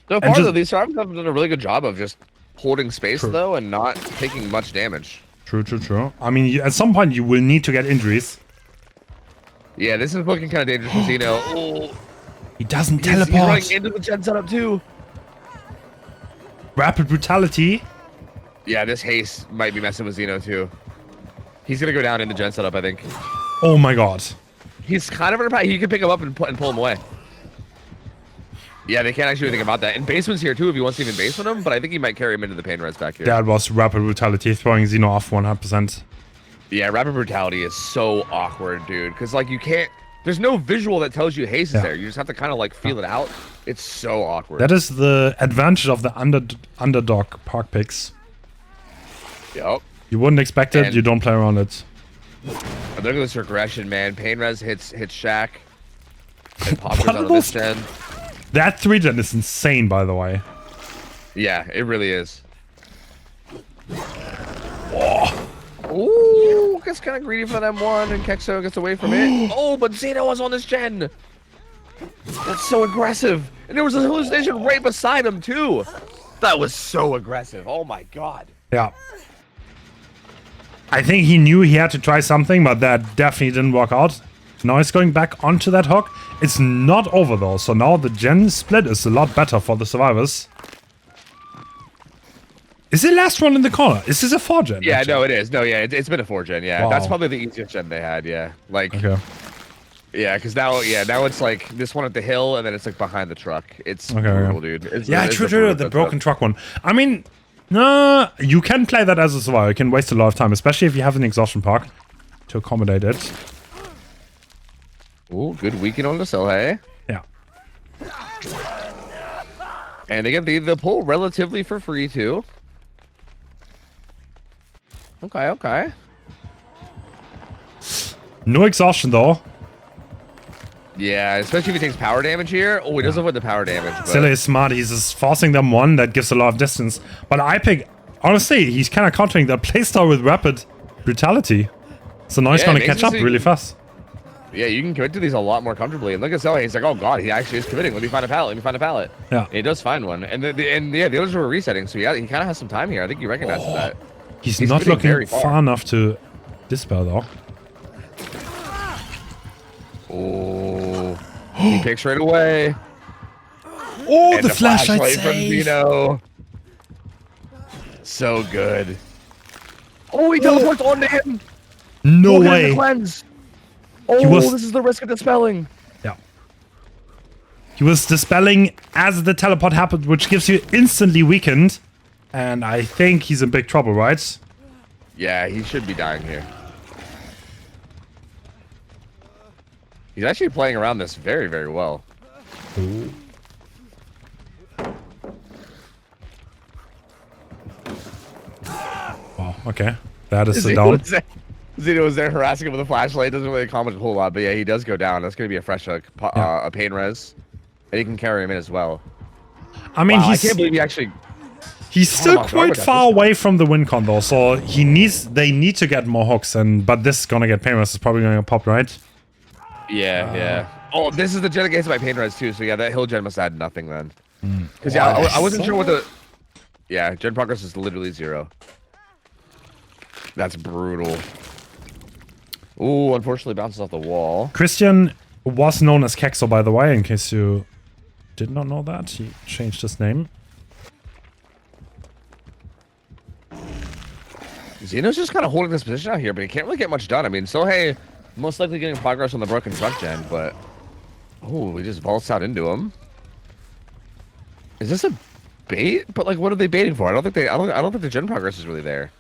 B: So far, though, these survivors have done a really good job of just holding space, though, and not taking much damage.
A: True. I mean, at some point you will need to get injuries.
B: Yeah, this is looking kind of dangerous for Zeno. Oh,
A: He doesn't
B: he's running
A: teleport.
B: into the gen setup too.
A: Rapid brutality.
B: Yeah, this haste might be messing with Zeno too. He's gonna go down in the gen setup, I think.
A: Oh my god.
B: He's kind of in a he can pick him up and pull him away. Yeah, they can't actually do anything about that. And Basement's here too if he wants to even base with him, but I think he might carry him into the pain res back here.
A: That was rapid brutality, throwing Xeno off 100%.
B: Yeah, rapid brutality is so awkward, dude. Because like you can't. There's no visual that tells you haste is there. You just have to kind of like feel it out. It's so awkward.
A: That is the advantage of the underdog park picks.
B: Yep.
A: You wouldn't expect it.
B: And-
A: You don't play around it.
B: Look at this regression, man. Pain res hits Shaq. And poppers
A: What
B: on
A: are
B: this
A: those-
B: gen.
A: That 3-gen is insane, by the way.
B: Yeah, it really is. Ooh, gets kind of greedy for that M1, and Kexo gets away from it. Oh, but Zeno was on this gen. That's so aggressive. And there was a hallucination right beside him, too. That was so aggressive. Oh, my God.
A: Yeah. I think he knew he had to try something, but that definitely didn't work out. Now he's going back onto that hook. It's not over though, so now the gen split is a lot better for the survivors. Is the last one in the corner? Is this a 4-gen?
B: Yeah,
A: actually?
B: no, it is. No, yeah, it's been a 4-gen, yeah.
A: Wow.
B: That's probably the easiest gen they had, yeah. Like,
A: Okay.
B: yeah, because now it's like this one at the hill, and then it's like behind the truck. It's
A: Okay,
B: brutal,
A: yeah.
B: dude. It's,
A: Yeah,
B: it's
A: true,
B: a brutal
A: the
B: setup.
A: broken truck one. I mean, no, you can play that as a survivor. You can waste a lot of time, especially if you have an exhaustion park to accommodate it.
B: Ooh, good weekend on the cell, hey?
A: Yeah.
B: And they get the pull relatively for free, too. Okay, okay.
A: No exhaustion though.
B: Yeah, especially if he takes power damage here. Oh, he does avoid the power damage. But...
A: Silly is smart. He's just forcing them one that gives a lot of distance. But I pick, honestly, he's kind of countering that playstyle with rapid brutality. So now he's
B: Yeah,
A: going to
B: it makes
A: catch up
B: it-
A: really fast.
B: Yeah, you can commit to these a lot more comfortably. And look at Selhey. He's like, oh, God, he actually is committing. Let me find a pallet. Let me find a pallet.
A: Yeah.
B: And he does find one. And the others were resetting. So, yeah, he kind of has some time here. I think he recognizes that.
A: He's
B: He's
A: not
B: getting
A: looking
B: very
A: far.
B: far.
A: enough to dispel though.
B: Oh. He picks right away.
A: Oh,
B: And
A: the flashlight
B: from
A: save.
B: Zeno. So good. Oh, he teleports onto him.
A: No
B: Look at the
A: way.
B: cleanse. Oh,
A: was-
B: this is the risk of dispelling.
A: Yeah. He was dispelling as the teleport happened, which gives you instantly weakened. And I think he's in big trouble, right?
B: Yeah, he should be dying here. He's actually playing around this very, very well.
A: Wow, okay. That is a
B: Zeno
A: down.
B: was there- Zeno was there harassing him with a flashlight. Doesn't really comment a whole lot, but yeah, he does go down. That's going to be a fresh hook, a pain res. And he can carry him in as well.
A: I mean,
B: Wow, I
A: he's
B: can't believe he actually...
A: he's still
B: off guard
A: quite
B: with that
A: far
B: this
A: away from the win con though, so they need to get more hooks, but this is gonna get pain res. Is probably gonna get popped, right?
B: Yeah, yeah. Oh, this is the gen against my pain res too, so yeah, that hill gen must add nothing then. Because yeah, I wasn't sure what the... Yeah, gen progress is literally 0. That's brutal. Ooh, unfortunately bounces off the wall.
A: Christian was known as Kexo, by the way, in case you did not know that. He changed his name.
B: Zeno's just kind of holding this position out here, but he can't really get much done. I mean, Sohei most likely getting progress on the broken truck gen, but... Oh, he just vaults out into him. Is this a bait? But like, what are they baiting for? I don't think the gen progress is really there.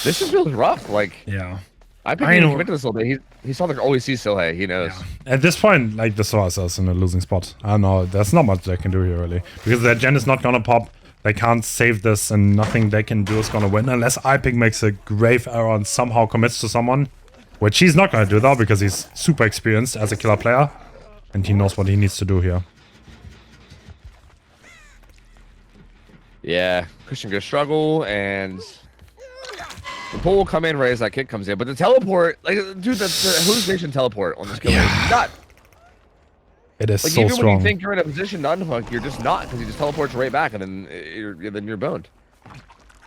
B: This just feels rough. Like,
A: Yeah.
B: I think he commit to this a little bit. He saw the always sees Sohei. He knows.
A: At this point, like, the Soas is in a losing spot. I don't know. There's not much they can do here, really. Because their gen is not gonna pop. They can't save this, and nothing they can do is gonna win. Unless iPick makes a grave error and somehow commits to someone. Which he's not gonna do, though, because he's super experienced as a killer player. And he knows what he needs to do here.
B: Yeah, Christian goes struggle, and the pull will come in right as that kick comes in. But the teleport, like, dude, the hallucination teleport on this kill is not.
A: It is
B: Like,
A: so
B: even when
A: strong.
B: you think you're in a position to unhook, you're just not, because he just teleports right back, and then you're boned.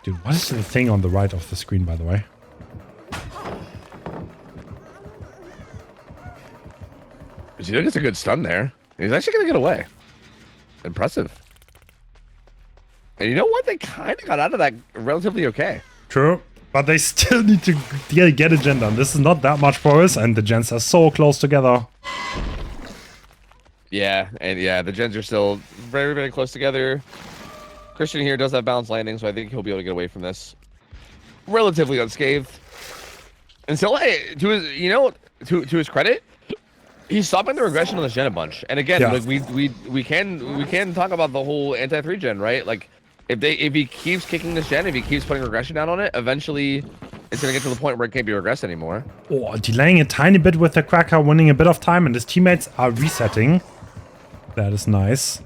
A: Dude, what is the thing on the right of the screen, by the way?
B: Zeno gets a good stun there. He's actually gonna get away. Impressive. And you know what? They kind of got out of that relatively okay.
A: True. But they still need to get a gen done. This is not that much progress, and the gens are so close together.
B: Yeah, and yeah, the gens are still very, very close together. Christian here does have balanced landing, so I think he'll be able to get away from this relatively unscathed. And so, hey, to his credit, he's stopping the regression on this gen a bunch. And again,
A: Yeah.
B: like we can talk about the whole anti-3 gen, right? Like if he keeps kicking this gen, if he keeps putting regression down on it, eventually it's gonna get to the point where it can't be regressed anymore.
A: Oh, delaying a tiny bit with the Cracker, winning a bit of time, and his teammates are resetting. That is nice.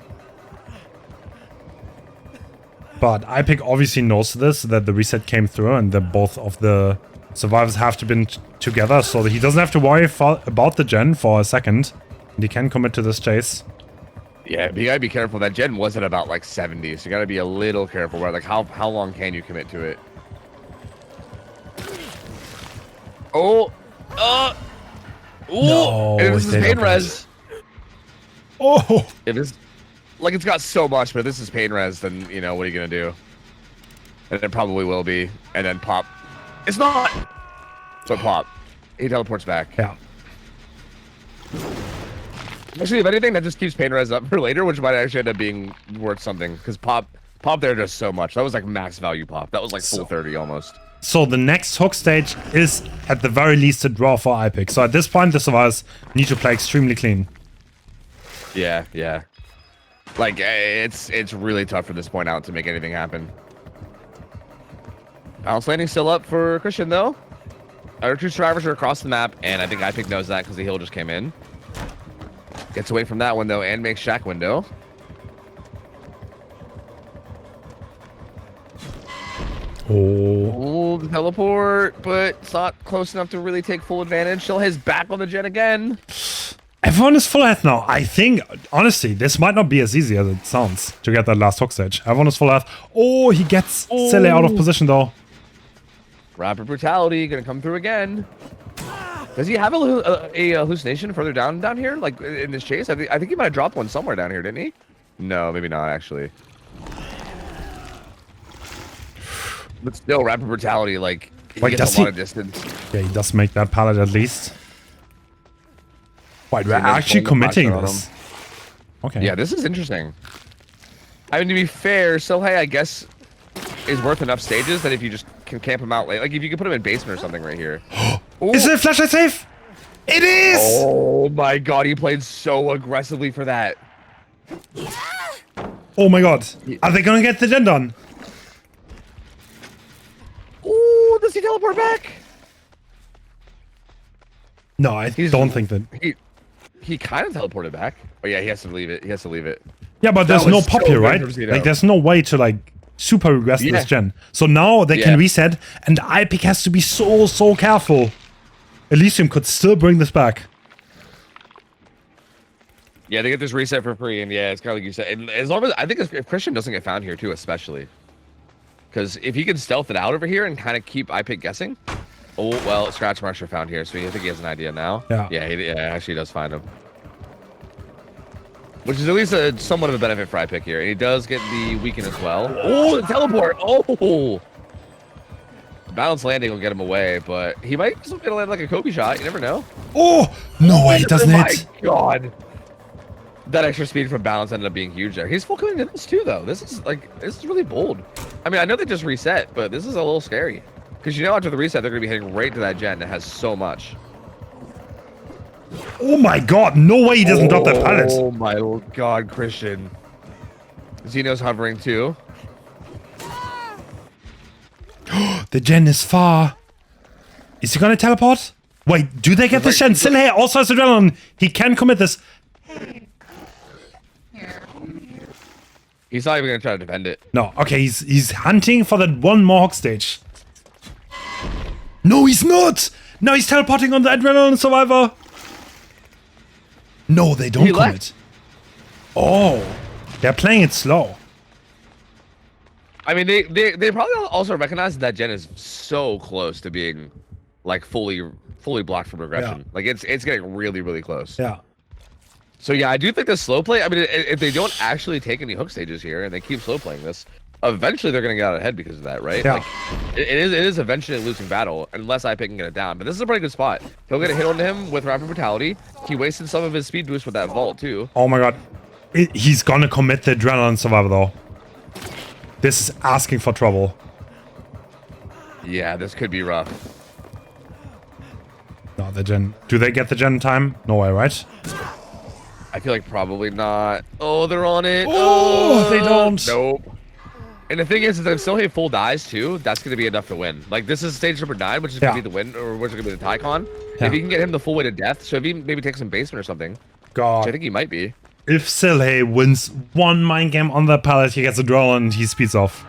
A: But iPick obviously knows this, that the reset came through, and that both of the survivors have to be together, so that he doesn't have to worry about the gen for a second. And he can commit to this chase.
B: Yeah, but you gotta be careful. That gen was at about like 70, so you gotta be a little careful. Where like how long can you commit to it? Oh, ooh,
A: No,
B: and this is
A: they
B: pain
A: don't
B: res.
A: Oh!
B: It is, like it's got so much, but if this is pain res, then you know what are you gonna do? And it probably will be, and then pop. It's not, but pop. He teleports back.
A: Yeah.
B: Actually, if anything, that just keeps pain res up for later, which might actually end up being worth something. Because pop there does so much. That was like max value pop. That was like full 30 almost.
A: So the next hook stage is at the very least a draw for iPick. So at this point, the survivors need to play extremely clean.
B: Yeah, yeah. Like it's really tough from this point out to make anything happen. Balance landing still up for Christian though. Our two survivors are across the map, and I think iPick knows that because the heal just came in. Gets away from that window and makes shack window.
A: Oh.
B: The teleport, but it's not close enough to really take full advantage. Still his back on the gen again.
A: Everyone is full health now. I think, honestly, this might not be as easy as it sounds to get that last hook stage. Everyone is full health. Oh, he gets Silly out of position though.
B: Rapid brutality gonna come through again. Does he have a hallucination further down here, like in this chase? I think he might have dropped one somewhere down here, didn't he? No, maybe not actually. But still, rapid brutality, like he
A: Wait,
B: gets
A: does
B: a lot
A: he-
B: of distance.
A: Yeah, he does make that pallet at least. Wait, we're
B: So he makes
A: actually
B: full impact
A: committing
B: on
A: this.
B: him.
A: Okay.
B: Yeah, this is interesting. I mean, to be fair, Sohei, I guess, is worth enough stages that if you just can camp him out late, like if you can put him in basement or something right here.
A: Is it a flashlight safe? It is!
B: Oh my god, he played so aggressively for that.
A: Oh my god. Are they gonna get the gen done?
B: Ooh, does he teleport back?
A: No, I don't think that.
B: He kind of teleported back. Oh yeah, he has to leave it. He has to leave it.
A: Yeah, but
B: That
A: there's no
B: was
A: pop
B: so
A: here,
B: good
A: right?
B: from Zeno.
A: Like, there's no way to, like, super regress
B: Yeah.
A: this gen. So now they
B: Yeah.
A: can reset, and iPick has to be so careful. Elysium could still bring this back.
B: Yeah, they get this reset for free, and yeah, it's kind of like you said. And as long as I think if Christian doesn't get found here too, especially, because if he can stealth it out over here and kind of keep iPick guessing. Oh well, Scratch Marsher found here, so I think he has an idea now.
A: Yeah.
B: Yeah, he actually does find him. Which is at least a somewhat of a benefit for iPick here, and he does get the weaken as well. Oh, the teleport! Oh. Balance landing will get him away, but he might still get to land like a Kobe shot. You never know.
A: Oh! No way, doesn't
B: Oh
A: it?
B: my god. That extra speed from balance ended up being huge there. He's full coming to this too, though. This is really bold. I mean, I know they just reset, but this is a little scary. Because you know after the reset, they're going to be heading right to that gen that has so much.
A: Oh my god, no way he doesn't drop that pallet.
B: Oh my god, Christian. Zeno's hovering too.
A: The gen is far. Is he gonna teleport? Wait, do they get the gen? Silly also has adrenaline. He can commit this.
B: He's not even going to try to defend it.
A: No, okay, he's hunting for that one more hook stage. No, he's not! Now he's teleporting on the adrenaline survivor. No, they don't
B: He
A: commit.
B: left.
A: Oh, they're playing it slow.
B: I mean, they probably also recognize that gen is so close to being like fully blocked from regression.
A: Yeah.
B: Like it's getting really close.
A: Yeah.
B: So yeah, I do think the slow play. I mean, if they don't actually take any hook stages here and they keep slow playing this, eventually they're gonna get out ahead because of that, right?
A: Yeah.
B: Like, it is eventually a losing battle unless IP can get it down. But this is a pretty good spot. He'll get a hit on him with rapid brutality. He wasted some of his speed boost with that vault too.
A: Oh my god. He's gonna commit the adrenaline survivor though. This is asking for trouble.
B: Yeah, this could be rough.
A: No, the gen. Do they get the gen in time? No way, right?
B: I feel like probably not. Oh, they're on it.
A: Oh, they don't.
B: Nope. And the thing is if Sohei full dies too, that's going to be enough to win. Like, this is stage number 9, which is going to be the win, or which is going to be the Tycon.
A: Yeah.
B: If he can get him the full way to death, so if he maybe takes some basement or something, which I
A: God.
B: think he might be.
A: If Silhey wins one mind game on that pallet, he gets a draw and he speeds off.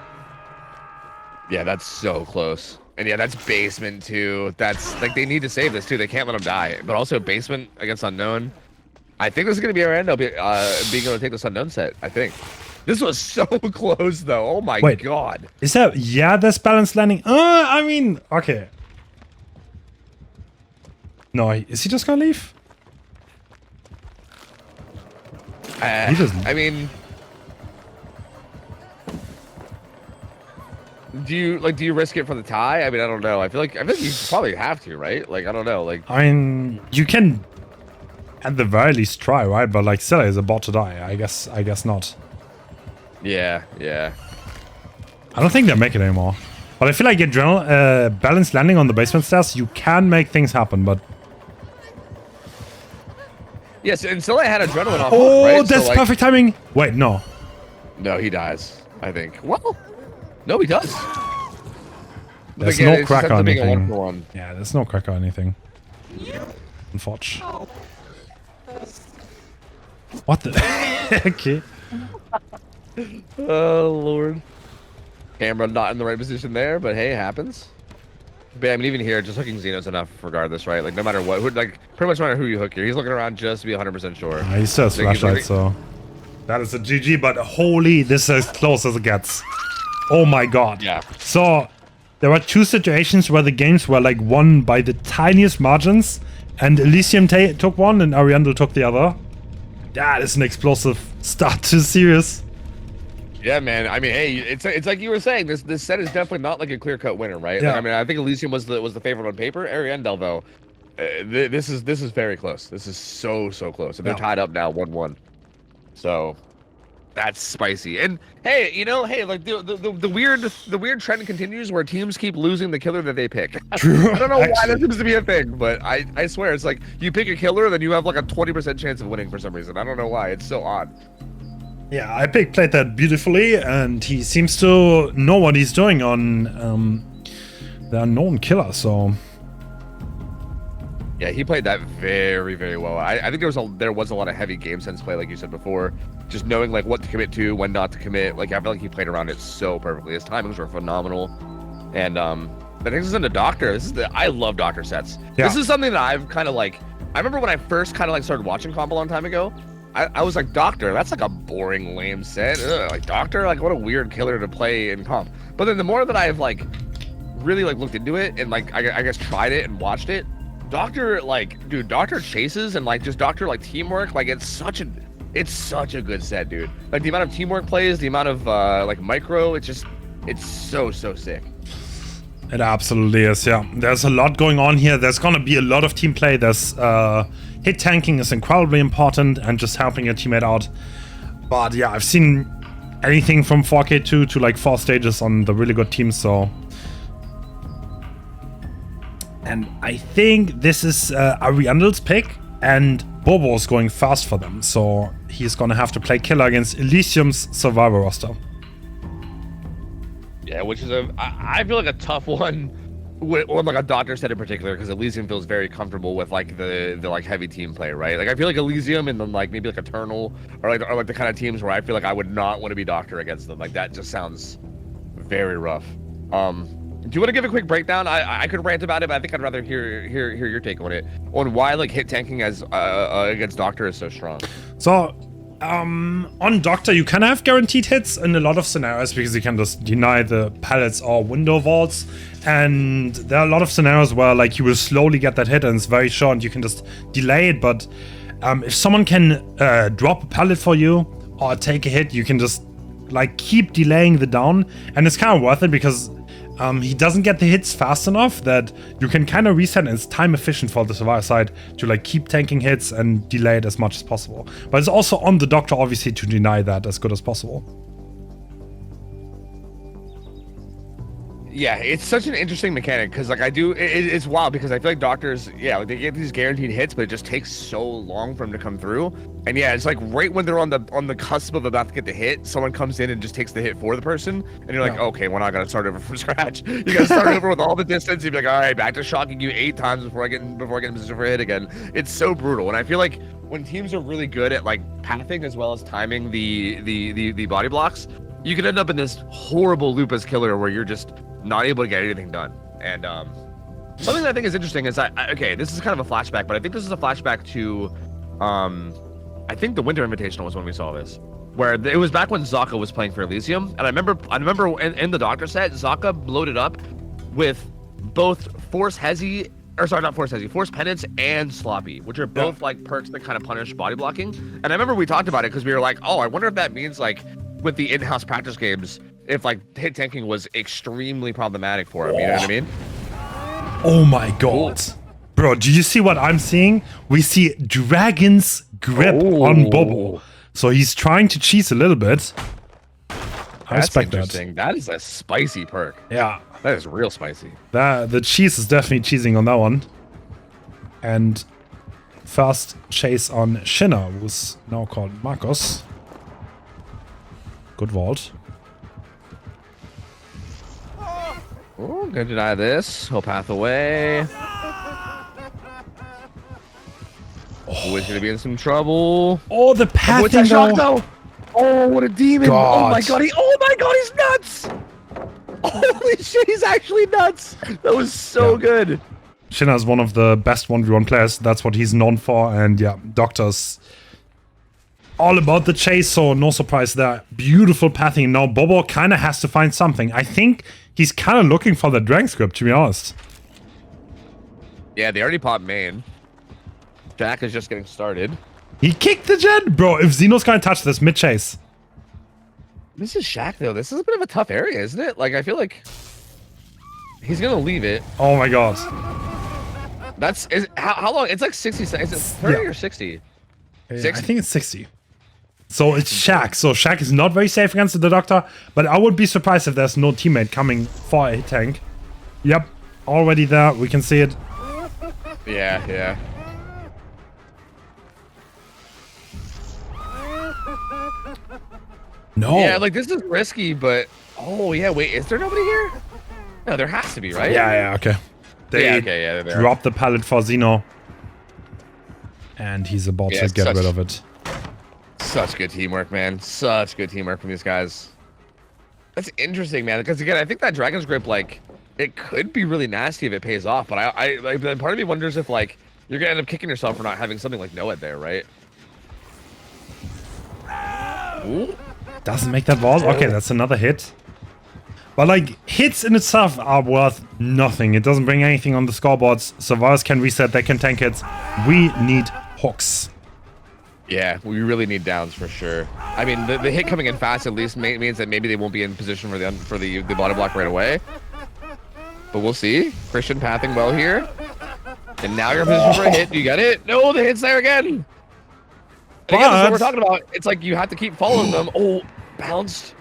B: Yeah, that's so close. And yeah, that's basement too. That's like, they need to save this too. They can't let him die. But also basement against unknown. I think this is going to be our end. I'll be being able to take this unknown set, I think. This was so close though. Oh my god.
A: Is that, yeah, there's balanced landing. I mean, okay. No, is he just gonna leave? He doesn't.
B: I mean, do you risk it for the tie? I mean, I don't know. I feel like you probably have to, right? Like, I don't know. Like,
A: I mean, you can at the very least try, right? But like, Silhey is about to die. I guess not.
B: yeah.
A: I don't think they make it anymore. But I feel like balanced landing on the basement stairs, you can make things happen, but...
B: Yes, and Silhey had adrenaline off.
A: Oh,
B: right?
A: that's
B: so, like,
A: perfect timing. Wait, no.
B: No, he dies, I think. Well, no, he does. But
A: There's
B: again,
A: no
B: it's just
A: crack
B: ends
A: or
B: up being a
A: anything.
B: 1-for-1.
A: Yeah, there's no crack or anything. Unfortunately. What the? Okay.
B: Oh, Lord. Camera not in the right position there, but hey, it happens. But I mean, even here, just hooking Xeno's enough regardless, right? Like, no matter what, like, pretty much no matter who you hook here, he's looking around just to be 100% sure.
A: He still has
B: Like, he's
A: flashlight,
B: like-
A: so... That is a GG, but holy, this is as close as it gets. Oh my god.
B: Yeah.
A: So, there were 2 situations where the games were like won by the tiniest margins, and Elysium took one and Ariandel took the other. That is an explosive start to the series.
B: Yeah, man. I mean, hey, it's like you were saying. This set is definitely not like a clear-cut winner, right?
A: Yeah.
B: Like, I mean, I think Elysium was the favorite on paper. Ariandel, though, this is very close. This is so close, and they're
A: Yeah.
B: tied up now, 1-1. So that's spicy. And hey, like the weird trend continues where teams keep losing the killer that they pick.
A: True.
B: I don't know why that
A: Actually.
B: seems to be a thing, but I swear it's like you pick a killer, then you have like a 20% chance of winning for some reason. I don't know why. It's so odd.
A: Yeah, I played that beautifully, and he seems to know what he's doing on the unknown killer, so...
B: Yeah, he played that very well. I think there was a lot of heavy game sense play, like you said before. Just knowing like what to commit to, when not to commit. Like, I feel like he played around it so perfectly. His timings were phenomenal. And that takes us into Doctor. I love Doctor sets.
A: Yeah.
B: This is something that I've kind of like. I remember when I first kind of like started watching comp a long time ago. I was like, Doctor, that's like a boring, lame set. Ugh, like, Doctor, like, what a weird killer to play in comp. But then the more that I've like really like looked into it and like I guess tried it and watched it, Doctor, like, dude, Doctor chases and like just Doctor like teamwork, like it's such a good set, dude. Like the amount of teamwork plays, the amount of like micro, it's so sick.
A: It absolutely is, yeah. There's a lot going on here. There's gonna be a lot of team play. There's hit tanking is incredibly important and just helping your teammate out. But yeah, I've seen anything from 4K2 to like 4 stages on the really good teams, so... And I think this is Ariandel's pick, and Bobo's going fast for them, so he's gonna have to play killer against Elysium's survivor roster.
B: Yeah, which is I feel like a tough one, or like a Doctor set in particular, because Elysium feels very comfortable with like the like heavy team play, right? Like I feel like Elysium and then like maybe like Eternal or like the kind of teams where I feel like I would not want to be Doctor against them. Like that just sounds very rough. Do you want to give a quick breakdown? I could rant about it, but I think I'd rather hear your take on it, on why like hit tanking as against Doctor is so strong.
A: So, on Doctor, you can have guaranteed hits in a lot of scenarios because you can just deny the pallets or window vaults, and there are a lot of scenarios where like you will slowly get that hit and it's very short and you can just delay it, but if someone can drop a pallet for you or take a hit, you can just like keep delaying the down, and it's kind of worth it because he doesn't get the hits fast enough that you can kind of reset, and it's time efficient for the survivor side to like keep tanking hits and delay it as much as possible. But it's also on the doctor obviously to deny that as good as possible.
B: Yeah, it's such an interesting mechanic because like it's wild because I feel like doctors, yeah, like they get these guaranteed hits, but it just takes so long for them to come through. And yeah, it's like right when they're on the cusp of about to get the hit, someone comes in and just takes the hit for the person, and you're like, okay, well, now I gotta start over from scratch. You gotta start over with all the distance. You'd be like, all right, back to shocking you 8 times before I get in position for a hit again. It's so brutal, and I feel like when teams are really good at like pathing as well as timing the body blocks, you can end up in this horrible loop as killer where you're just not able to get anything done. And something that I think is interesting is okay, this is kind of a flashback, but I think this is a flashback to I think the Winter Invitational was when we saw this, where it was back when Zaka was playing for Elysium, and I remember in the Doctor set, Zaka loaded up with both Force Penance and Sloppy, which are both like perks that kind of punish body blocking. And I remember we talked about it because we were like, oh, I wonder if that means like with the in-house practice games, if like hit tanking was extremely problematic for him, you know what I mean?
A: Oh my god. Bro, do you see what I'm seeing? We see Dragon's Grip on Bobo. So he's trying to cheese a little bit. I respect that.
B: That is a spicy perk.
A: Yeah.
B: That is real spicy.
A: The cheese is definitely cheesing on that one. And first chase on Shinna, who's now called Marcos. Good vault.
B: Oh, gonna deny this. He'll path away. Oh, he's gonna be in some trouble.
A: Oh, the pathing
B: what's that shock though? Oh, what a demon!
A: God.
B: Oh my god, he's nuts! Holy shit, he's actually nuts! That was so good.
A: Shinna is one of the best 1v1 players. That's what he's known for, and yeah, Doctor's all about the chase, so no surprise there. Beautiful pathing. Now Bobo kind of has to find something. I think he's kind of looking for the Dragon Script, to be honest.
B: Yeah, they already popped main. Jack is just getting started.
A: He kicked the gen! Bro, if Xeno's gonna touch this mid-chase.
B: This is Shaq, though. This is a bit of a tough area, isn't it? Like, I feel like he's gonna leave it.
A: Oh my god.
B: How long? It's like 60 seconds. Is it 30 or 60?
A: I think it's 60. So it's Shaq. So Shaq is not very safe against the Doctor, but I would be surprised if there's no teammate coming for a tank. Yep, already there. We can see it.
B: Yeah.
A: No.
B: Yeah, like this is risky, but oh yeah, wait, is there nobody here? No, there has to be, right?
A: Yeah, okay. They drop the pallet for Xeno. And he's about to get rid of it.
B: Such good teamwork, man. Such good teamwork from these guys. That's interesting, man. Because again, I think that Dragon's Grip, like, it could be really nasty if it pays off. But I like, part of me wonders if like you're gonna end up kicking yourself for not having something like Noah there, right? Ooh.
A: Doesn't make that vault? Okay, that's another hit. But like, hits in itself are worth nothing. It doesn't bring anything on the scoreboards. Survivors can reset, they can tank hits. We need hooks.
B: Yeah, we really need downs for sure. I mean, the hit coming in fast at least means that maybe they won't be in position for the body block right away. But we'll see. Christian pathing well here. And now you're in position for a hit. You got it? No, the hit's there again. And again, this is what we're talking about. It's like you have to keep following them. Oh, bounced.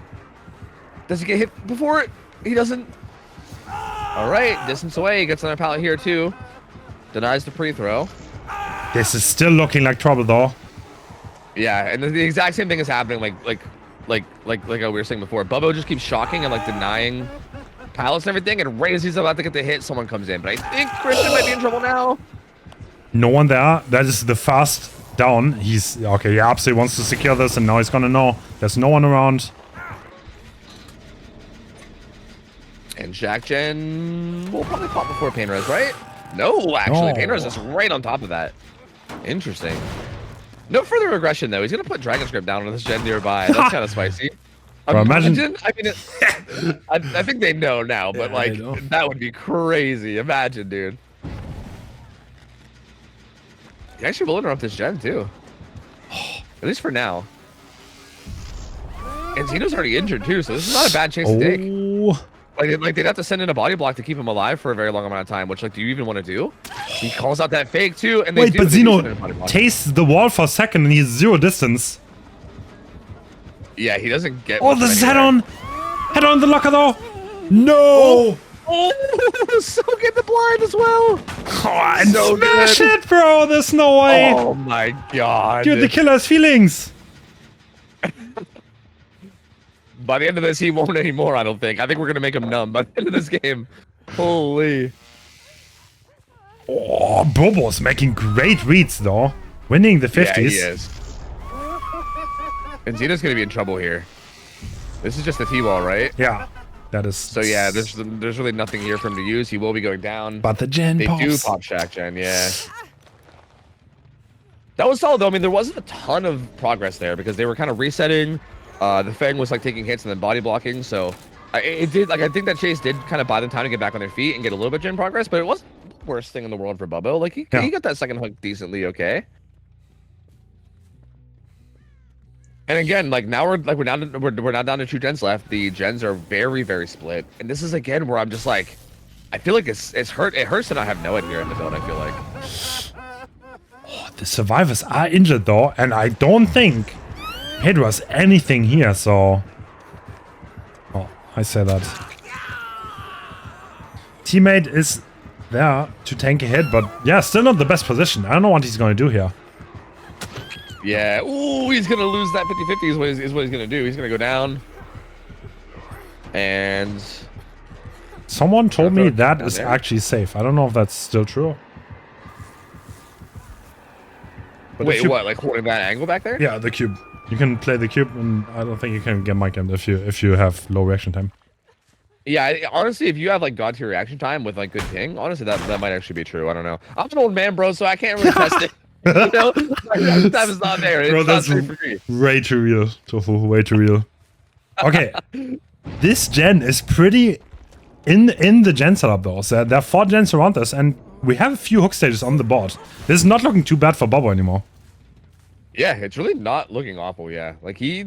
B: Does he get hit before it? He doesn't. All right, distance away. He gets another pallet here too. Denies the pre-throw.
A: This is still looking like trouble though.
B: Yeah, and the exact same thing is happening. Like we were saying before. Bubbo just keeps shocking and like denying pallets and everything. And right as he's about to get the hit, someone comes in. But I think Christian might be in trouble now.
A: No one there. That is the first down. He's okay. He absolutely wants to secure this, and now he's gonna know there's no one around.
B: And Jack Gen will probably pop before Pain Res, right? No, actually, Pain Res is right on top of that. Interesting. No further regression though. He's gonna put Dragon's Grip down on this gen nearby. That's kind of spicy.
A: Bro, imagine.
B: I mean, I think they know now, but yeah, like that would be crazy. Imagine, dude. He actually will interrupt this gen too. At least for now. And Xeno's already injured too, so this is not a bad chase to take. Like they'd have to send in a body block to keep him alive for a very long amount of time, which like do you even want to do? He calls out that fake too, and
A: wait, but Xeno tastes the wall for a second and he's 0 distance.
B: Yeah, he doesn't get.
A: Oh, this is head on the locker though. No.
B: Oh, so get the blind as well.
A: Oh, and so smash good. It, bro. There's no way.
B: Oh my god.
A: Dude, the killer has feelings.
B: By the end of this, he won't anymore, I don't think. I think we're going to make him numb by the end of this game. Holy.
A: Oh, Bobo's making great reads, though. Winning the 50s.
B: Yeah, he is. And Xeno's going to be in trouble here. This is just the T-wall, right?
A: Yeah, that is...
B: So, yeah, there's really nothing here for him to use. He will be going down.
A: But the gen
B: They
A: pops.
B: do pop Shack Gen, yeah. That was solid, though. I mean, there wasn't a ton of progress there because they were kind of resetting. The Fang was like taking hits and then body blocking, so it did like I think that chase did kind of buy them time to get back on their feet and get a little bit gen progress, but it wasn't the worst thing in the world for Bubbo. Like he got that second hook decently okay. And again, like now we're now down to 2 gens left. The gens are very, very split, and this is again where I'm just like, I feel like it hurts to not have Noah here in the build. I feel like.
A: Oh, the survivors are injured though, and I don't think it was anything here, so... Oh, I say that. Teammate is there to tank a hit, but yeah, still not the best position. I don't know what he's going to do here.
B: Yeah, ooh, he's going to lose that 50-50 is what he's going to do. He's going to go down. And...
A: Someone told me that is actually safe. I don't know if that's still true.
B: But wait, what? Like holding that angle back there?
A: Yeah, the cube. You can play the cube, and I don't think you can get mic if you have low reaction time.
B: Yeah, honestly, if you have like god tier reaction time with like good ping, honestly, that might actually be true. I don't know. I'm an old man, bro, so I can't really test it. You know, reaction time is not there. It's
A: bro,
B: not
A: that's way too real. Tofu, way too real. Okay, this gen is pretty in the gen setup though. So there are 4 gens around us, and we have a few hook stages on the board. This is not looking too bad for Bubbo anymore.
B: Yeah, it's really not looking awful, yeah. Like, he...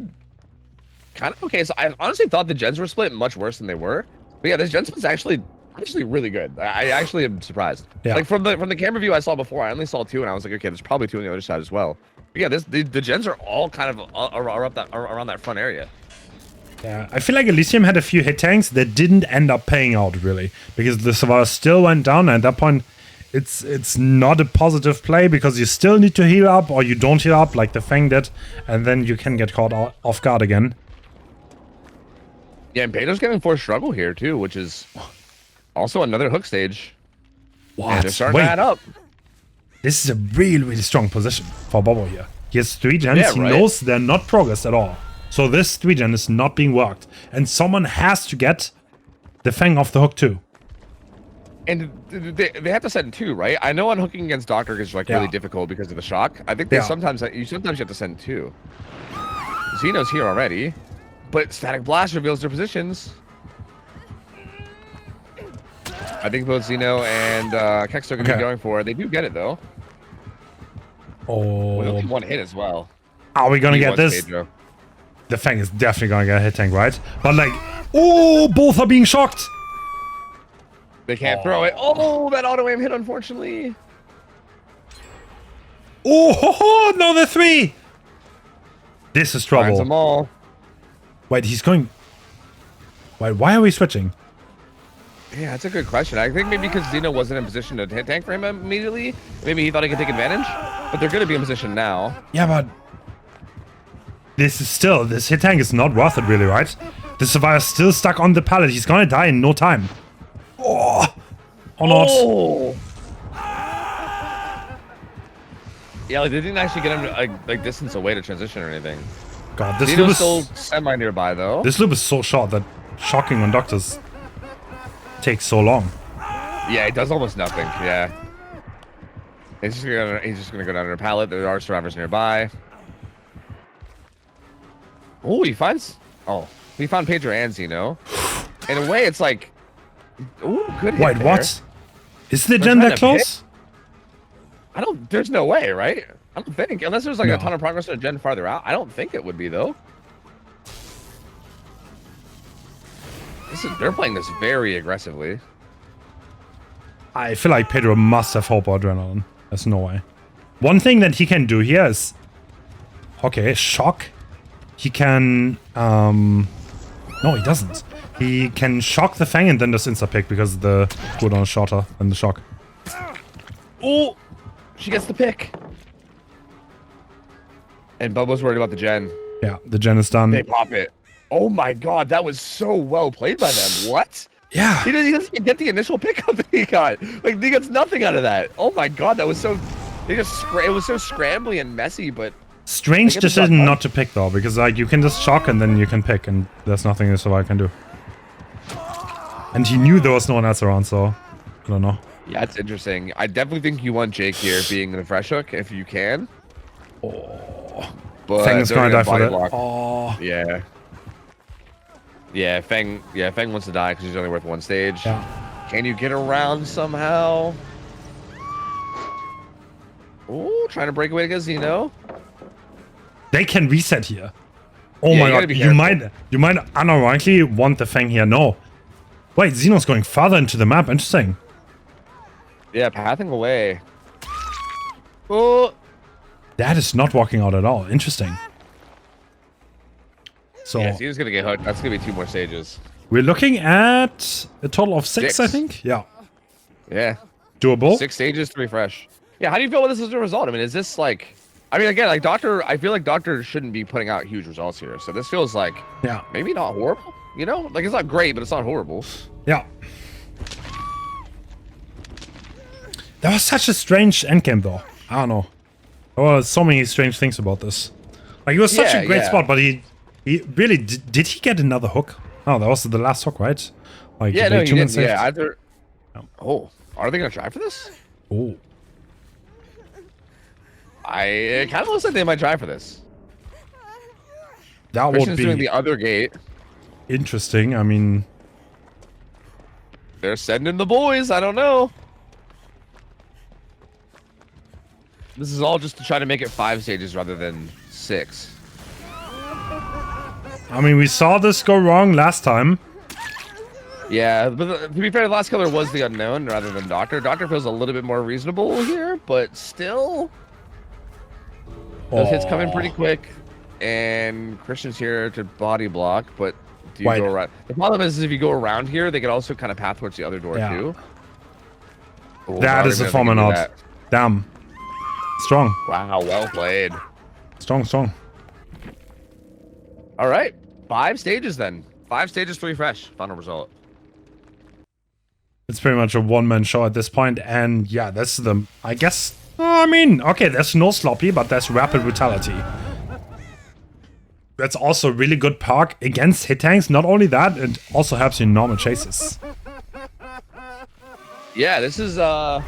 B: Kind of okay, so I honestly thought the gens were split much worse than they were. But yeah, this gen split's actually really good. I actually am surprised. Yeah. Like, from the camera view I saw before, I only saw 2, and I was like, okay, there's probably 2 on the other side as well. But yeah, the gens are all kind of around that front area.
A: Yeah, I feel like Elysium had a few hit tanks that didn't end up paying out, really. Because the Survivor still went down, and at that point... It's not a positive play because you still need to heal up or you don't heal up like the Fang did, and then you can get caught off guard again.
B: Yeah, and Pato's getting forced struggle here too, which is also another hook stage.
A: What?
B: And they're starting to add up.
A: This is a really strong position for Bobo here. He has 3 gens,
B: yeah,
A: he knows they're not progressed at all. So this 3 gen is not being worked. And someone has to get the Fang off the hook too.
B: And they have to send 2, right? I know unhooking against Doctor is like really difficult because of the shock. I think they sometimes you have to send 2. Xeno's here already, but Static Blast reveals their positions. I think both Xeno and Kex are going to be going for it. They do get it though.
A: Oh,
B: with only 1 hit as well.
A: Are we gonna get this?
B: Pedro.
A: The Fang is definitely gonna get a hit tank, right? But like, oh, both are being shocked.
B: They can't throw it. Oh, that auto aim hit, unfortunately.
A: Oh, no, they're 3. This is trouble.
B: Finds them all.
A: Wait, he's going... Wait, why are we switching?
B: Yeah, that's a good question. I think maybe because Xeno wasn't in position to hit tank for him immediately. Maybe he thought he could take advantage. But they're going to be in position now.
A: Yeah, but... This hit tank is not worth it, really, right? The Survivor's still stuck on the pallet. He's gonna die in no time. Oh! Or not.
B: Oh! Yeah, like they didn't actually get him like distance away to transition or anything.
A: God, this loop is
B: still semi nearby though.
A: This loop is so short that shocking on doctors takes so long.
B: Yeah, it does almost nothing. Yeah. He's just gonna go down to a pallet. There are survivors nearby. Oh, he found Pedro and Xeno. In a way, it's like, ooh, good hit.
A: Wait,
B: there.
A: what? Is the gen that close?
B: There's no way, right? I don't think. Unless there's like
A: No.
B: a ton of progress on a gen farther out. I don't think it would be, though. They're playing this very aggressively.
A: I feel like Pedro must have hope or adrenaline. There's no way. One thing that he can do here is... Okay, shock. He can... No, he doesn't. He can shock the Fang and then just insta-pick because the cooldown is shorter than the shock.
B: Oh! She gets the pick. And Bubba's worried about the gen.
A: Yeah, the gen is done.
B: They pop it. Oh my god, that was so well played by them. What?
A: Yeah.
B: He doesn't even get the initial pickup that he got. Like, he gets nothing out of that. Oh my god, that was so... it was so scrambly and messy, but...
A: Strange decision not to pick though, because like you can just shock and then you can pick, and there's nothing the Survivor can do. And he knew there was no one else around, so I don't know.
B: Yeah, it's interesting. I definitely think you want Jake here being the fresh hook if you can.
A: Oh,
B: But
A: Fang is gonna die for that.
B: block.
A: Oh,
B: Yeah. Yeah, Fang wants to die because he's only worth one stage.
A: yeah.
B: Can you get around somehow? Ooh, trying to break away against Xeno.
A: They can reset here. Oh
B: Yeah,
A: my
B: you gotta
A: god,
B: be
A: you
B: careful.
A: might unironically want the Fang here. No. Wait, Xeno's going farther into the map. Interesting.
B: Yeah, pathing away. Oh,
A: That is not walking out at all. Interesting. So
B: yeah, Xeno's gonna get hooked. That's gonna be 2 more stages.
A: we're looking at a total of 6, I
B: 6.
A: think. Yeah.
B: Yeah,
A: Doable.
B: 6 stages, 3 fresh. Yeah, how do you feel about this as a result? I mean, is this like... I mean, again, like Doctor, I feel like Doctor shouldn't be putting out huge results here. So this feels like
A: Yeah.
B: maybe not horrible, you know? Like, it's not great, but it's not horrible.
A: Yeah. That was such a strange endgame, though. I don't know. There were so many strange things about this. Like, it was such
B: Yeah,
A: a great
B: yeah.
A: spot, but he really... Did he get another hook? Oh, that was the last hook, right? Like,
B: Yeah,
A: they
B: no, you
A: two-man
B: didn't.
A: saved?
B: Yeah, either... Oh, are they going to try for this?
A: Oh.
B: It kind of looks like they might try for this.
A: That would
B: Christian's doing
A: be
B: the other gate.
A: interesting. I mean...
B: They're sending the boys. I don't know. This is all just to try to make it 5 stages rather than 6.
A: I mean, we saw this go wrong last time.
B: Yeah, but to be fair, the last killer was the unknown rather than Doctor. Doctor feels a little bit more reasonable here, but still... Those hits come in pretty quick, and Christian's here to body block, but do you
A: Wait.
B: go around? The problem is if you go around here, they can also kind of path towards the other door,
A: Yeah.
B: too. Oh,
A: That
B: not
A: is a
B: even thinking
A: forming
B: of
A: out.
B: that.
A: Damn. Strong.
B: Wow, well played.
A: Strong, strong.
B: All right, 5 stages then. 5 stages, 3 fresh. Final result.
A: It's pretty much a one-man show at this point, and yeah, that's the... I guess... I mean, okay, there's no sloppy, but there's rapid brutality. That's also really good perk against hit tanks. Not only that, it also helps you in normal chases.
B: Yeah, this is an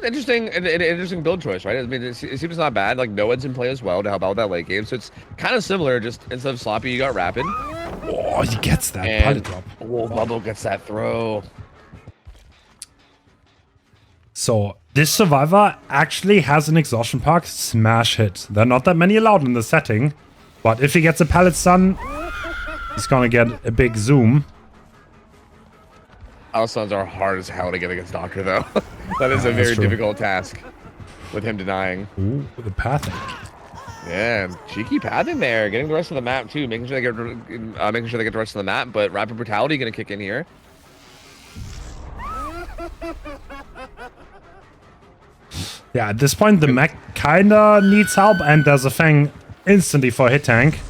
B: interesting build choice, right? I mean, it seems not bad. Like Noed's in play as well to help out with that late game, so it's kind of similar. Just instead of sloppy, you got rapid.
A: Oh, he gets that
B: And
A: pallet drop.
B: oh, Bubble gets that throw.
A: So, this Survivor actually has an exhaustion perk, Smash Hit. There are not that many allowed in the setting, but if he gets a pallet stun, he's gonna get a big zoom.
B: House stuns are hard as hell to get against Doctor, though. That is a
A: that's
B: very
A: true.
B: difficult task with him denying.
A: Ooh, the pathing.
B: Yeah, cheeky pathing there, getting the rest of the map too, making sure they get the rest of the map. But rapid brutality gonna kick in here.
A: Yeah, at this point, the mech kinda needs help, and there's a Fang instantly for a hit tank.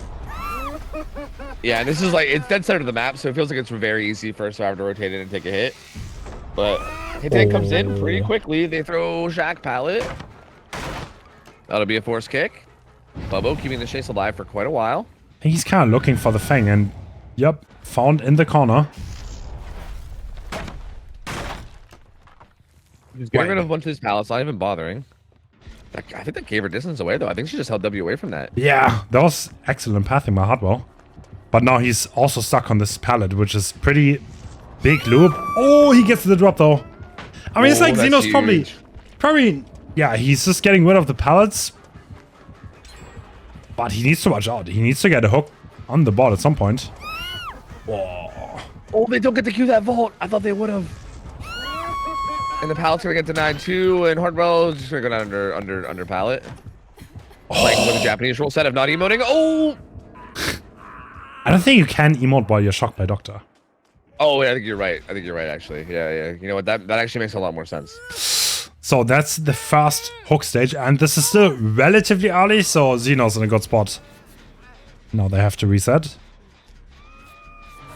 B: Yeah, and this is like it's dead center of the map, so it feels like it's very easy for Survivor to rotate in and take a hit. But hit tank comes in pretty quickly. They throw Shack pallet. That'll be a force kick. Bubbo keeping the chase alive for quite a while.
A: And he's kind of looking for the Fang, and yep, found in the corner.
B: He's getting
A: Right.
B: rid of a bunch of his pallets, not even bothering. I think that gave her distance away, though. I think she just held W away from that.
A: Yeah, that was excellent pathing by Hardwell. But now he's also stuck on this pallet, which is pretty big loop. Oh, he gets the drop, though. I mean, it's
B: Oh,
A: like
B: that's
A: Xeno's probably
B: huge.
A: probably... Yeah, he's just getting rid of the pallets. But he needs to watch out. He needs to get a hook on the board at some point. Whoa.
B: Oh, they don't get to queue that vault. I thought they would have. And the pallet's gonna get denied too, and Hardwell's just gonna go down under pallet. Like with a Japanese rule set of not emoting. Oh!
A: I don't think you can emote while you're shocked by Doctor.
B: Oh, yeah, I think you're right. I think you're right, actually. Yeah. You know what? That actually makes a lot more sense.
A: So that's the first hook stage, and this is still relatively early, so Xeno's in a good spot. Now they have to reset.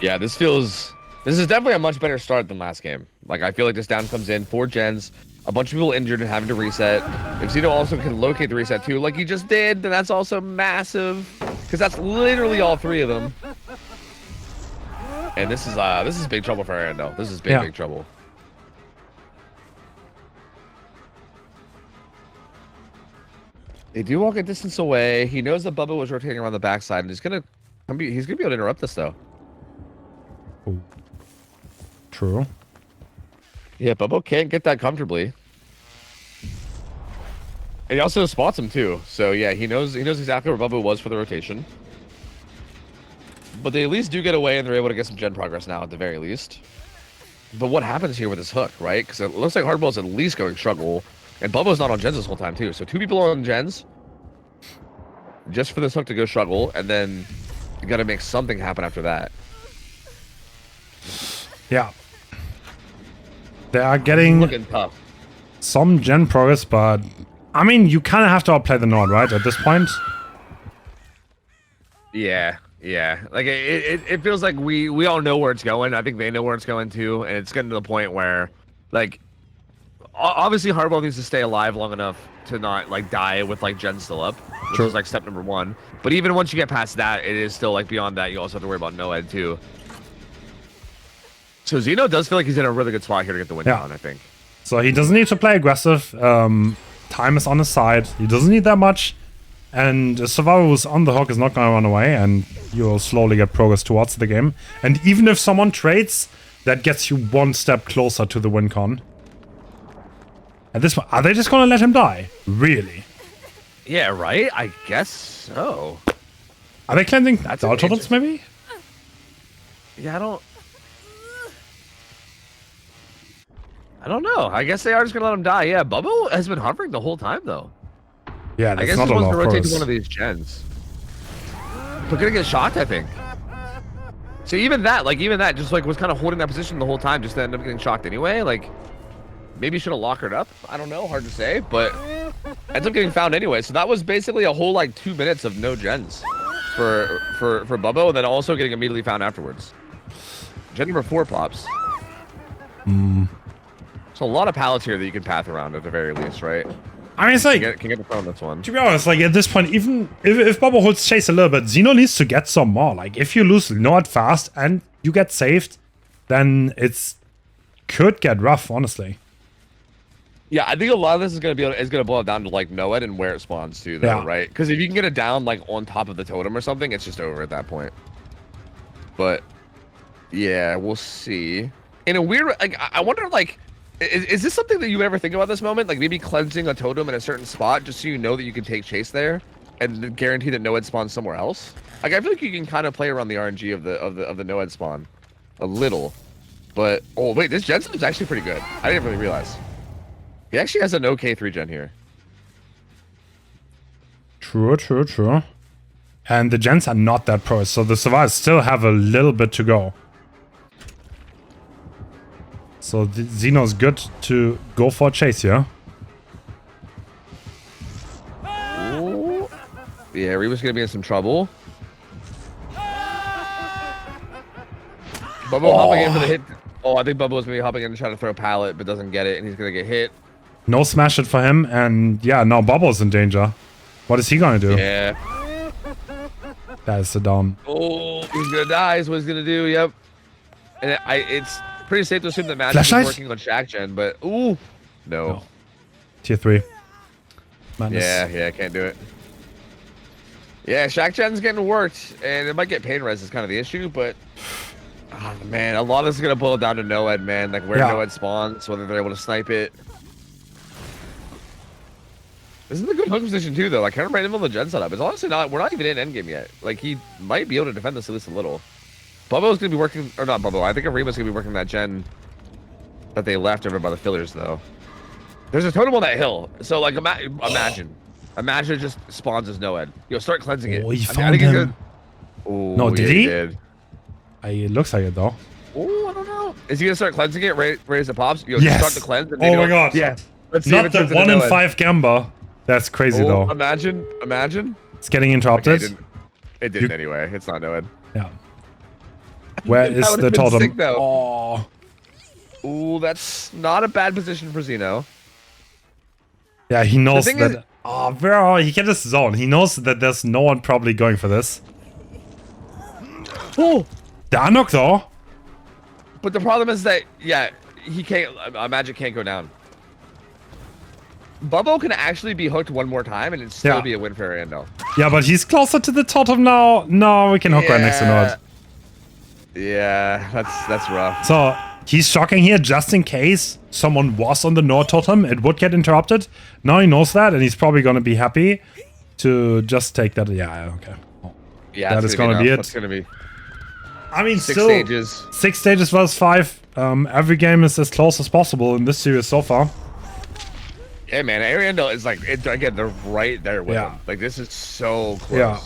B: Yeah, this is definitely a much better start than last game. Like, I feel like this down comes in, 4 gens, a bunch of people injured and having to reset. If Xeno also can locate the reset too, like he just did, then that's also massive. Because that's literally all 3 of them. And this is big trouble for Arando. This is big trouble. They do walk a distance away. He knows that Bubba was rotating around the backside, and he's gonna be able to interrupt this though.
A: Ooh. True.
B: Yeah, Bubba can't get that comfortably. And he also spots him too. So yeah, he knows exactly where Bubba was for the rotation. But they at least do get away, and they're able to get some gen progress now at the very least. But what happens here with this hook, right? Because it looks like Hardball's at least going struggle. And Bubba's not on gens this whole time too. So 2 people on gens just for this hook to go struggle, and then you got to make something happen after that.
A: Yeah. They are getting
B: Looking tough.
A: some gen progress, but I mean, you kind of have to outplay the Nord, right? At this point.
B: Yeah. Like it feels like we all know where it's going. I think they know where it's going too, and it's getting to the point where, like, obviously Hardball needs to stay alive long enough to not like die with like gen still up, which is like step number 1. But even once you get past that, it is still like beyond that. You also have to worry about Noed too. So Xeno does feel like he's in a really good spot here to get the win down, I think.
A: So he doesn't need to play aggressive. Time is on his side. He doesn't need that much. And a survivor who's on the hook is not going to run away, and you'll slowly get progress towards the game. And even if someone trades, that gets you 1 step closer to the win con. At this point, are they just going to let him die? Really?
B: Yeah, right? I guess so.
A: Are they cleansing
B: That's
A: Dark Totems, maybe?
B: Yeah, I don't know. I guess they are just going to let him die. Yeah, Bubba has been hovering the whole time, though.
A: Yeah,
B: I
A: that's
B: guess
A: not
B: he
A: a
B: wants
A: lot
B: to
A: of
B: rotate to
A: progress.
B: one of these gens. But gonna get shocked, I think. So even that, just like was kind of holding that position the whole time, just to end up getting shocked anyway. Like, maybe should have lockered up. I don't know, hard to say, but ends up getting found anyway. So that was basically a whole like 2 minutes of no gens for Bubba, and then also getting immediately found afterwards. Gen number 4 pops. So a lot of pallets here that you can path around at the very least, right?
A: I mean, it's like,
B: Can get the phone on this one.
A: to be honest, like at this point, even if Bubba holds chase a little bit, Xeno needs to get some more. Like if you lose Nord fast and you get saved, then it's could get rough, honestly.
B: Yeah, I think a lot of this is gonna boil down to like Noed and where it spawns too, though, right? Because if you can get it down like on top of the totem or something, it's just over at that point. But yeah, we'll see. In a weird, like, I wonder, like, is this something that you ever think about this moment? Like maybe cleansing a totem in a certain spot just so you know that you can take chase there, and guarantee that Noed spawns somewhere else. Like I feel like you can kind of play around the RNG of the Noed spawn, a little. But oh wait, this gen is actually pretty good. I didn't really realize. He actually has an okay 3-gen here.
A: True. And the gens are not that pro, so the survivors still have a little bit to go. So Xeno's good to go for a chase here.
B: Ooh. Yeah, Reba's gonna be in some trouble. Bubba hopping in for the hit. Oh, I think Bubba was gonna be hopping in to try to throw a pallet, but doesn't get it, and he's gonna get hit.
A: No smash it for him, and yeah, now Bubba's in danger. What is he gonna do?
B: Yeah.
A: That is the down.
B: Oh, he's gonna die is what he's gonna do, yep. And it's pretty safe to assume that Magic is
A: Flashlight?
B: working on Shack Gen, but ooh. No.
A: Tier 3. Madness.
B: Yeah, can't do it. Yeah, Shack Gen's getting worked, and it might get pain res is kind of the issue, but oh, man, a lot of this is gonna boil down to Noed, man. Like where Noed spawns, whether they're able to snipe it. This is a good hook position too, though. Like kind of right in the middle of the gen setup. It's honestly not. We're not even in endgame yet. Like he might be able to defend this at least a little. Bubbo's gonna be working, or not Bubbo. I think Arima's gonna be working that gen that they left over by the fillers, though. There's a totem on that hill, so like imagine it just spawns as Noed. Start cleansing it.
A: Oh, he found him. No, did he? It looks like it though.
B: Oh, I don't know. Is he gonna start cleansing it right as it pops?
A: Yes.
B: Start the cleanse. And
A: Oh my god.
B: Yeah. Let's see
A: Not the 1 in 5 Gamba. That's crazy though.
B: Imagine.
A: It's getting interrupted.
B: Okay, it didn't anyway. It's not Noed.
A: Yeah. Where is the totem?
B: Sick, though.
A: Oh.
B: Ooh, that's not a bad position for Xeno.
A: Yeah, he knows
B: thing
A: that.
B: is-
A: Oh, where are he? Get his zone. He knows that there's no one probably going for this.
B: Oh,
A: The Anok though.
B: but the problem is that he can't. Magic can't go down. Bubbo can actually be hooked one more time and it'd still be a win for Ariando.
A: Yeah, but he's closer to the totem now. No, we can hook right next to Nord.
B: Yeah, that's rough.
A: So he's shocking here just in case someone was on the Nord totem. It would get interrupted. Now he knows that, and he's probably gonna be happy to just take that. Yeah, okay.
B: Yeah,
A: that is gonna be it.
B: That's gonna be.
A: I mean,
B: 6
A: still,
B: stages.
A: 6 stages versus 5. Every game is as close as possible in this series so far.
B: Yeah, man, Ariando is like, again, they're right there with him. Like, this is so close.
A: Yeah.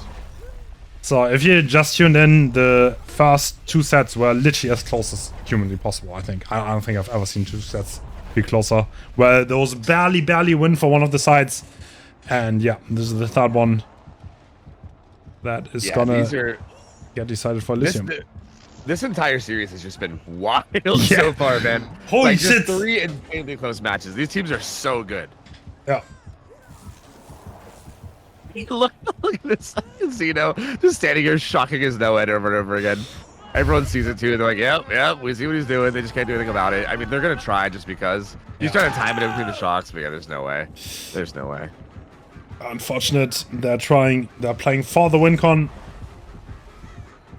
A: So if you just tuned in, the first 2 sets were literally as close as humanly possible, I think. I don't think I've ever seen 2 sets be closer. Where there was barely win for one of the sides. And yeah, this is the third one that is gonna get decided for Elysium.
B: This entire series has just been wild so far, man.
A: Holy
B: just
A: shit.
B: 3 insanely close matches. These teams are so good.
A: Yeah.
B: Look at this. Xeno just standing here shocking his Noed over and over again. Everyone sees it too. They're like, yep, we see what he's doing. They just can't do anything about it. I mean, they're going to try just because. He's trying to time it in between the shocks, but yeah, there's no way. There's no way.
A: Unfortunate. They're playing for the win con.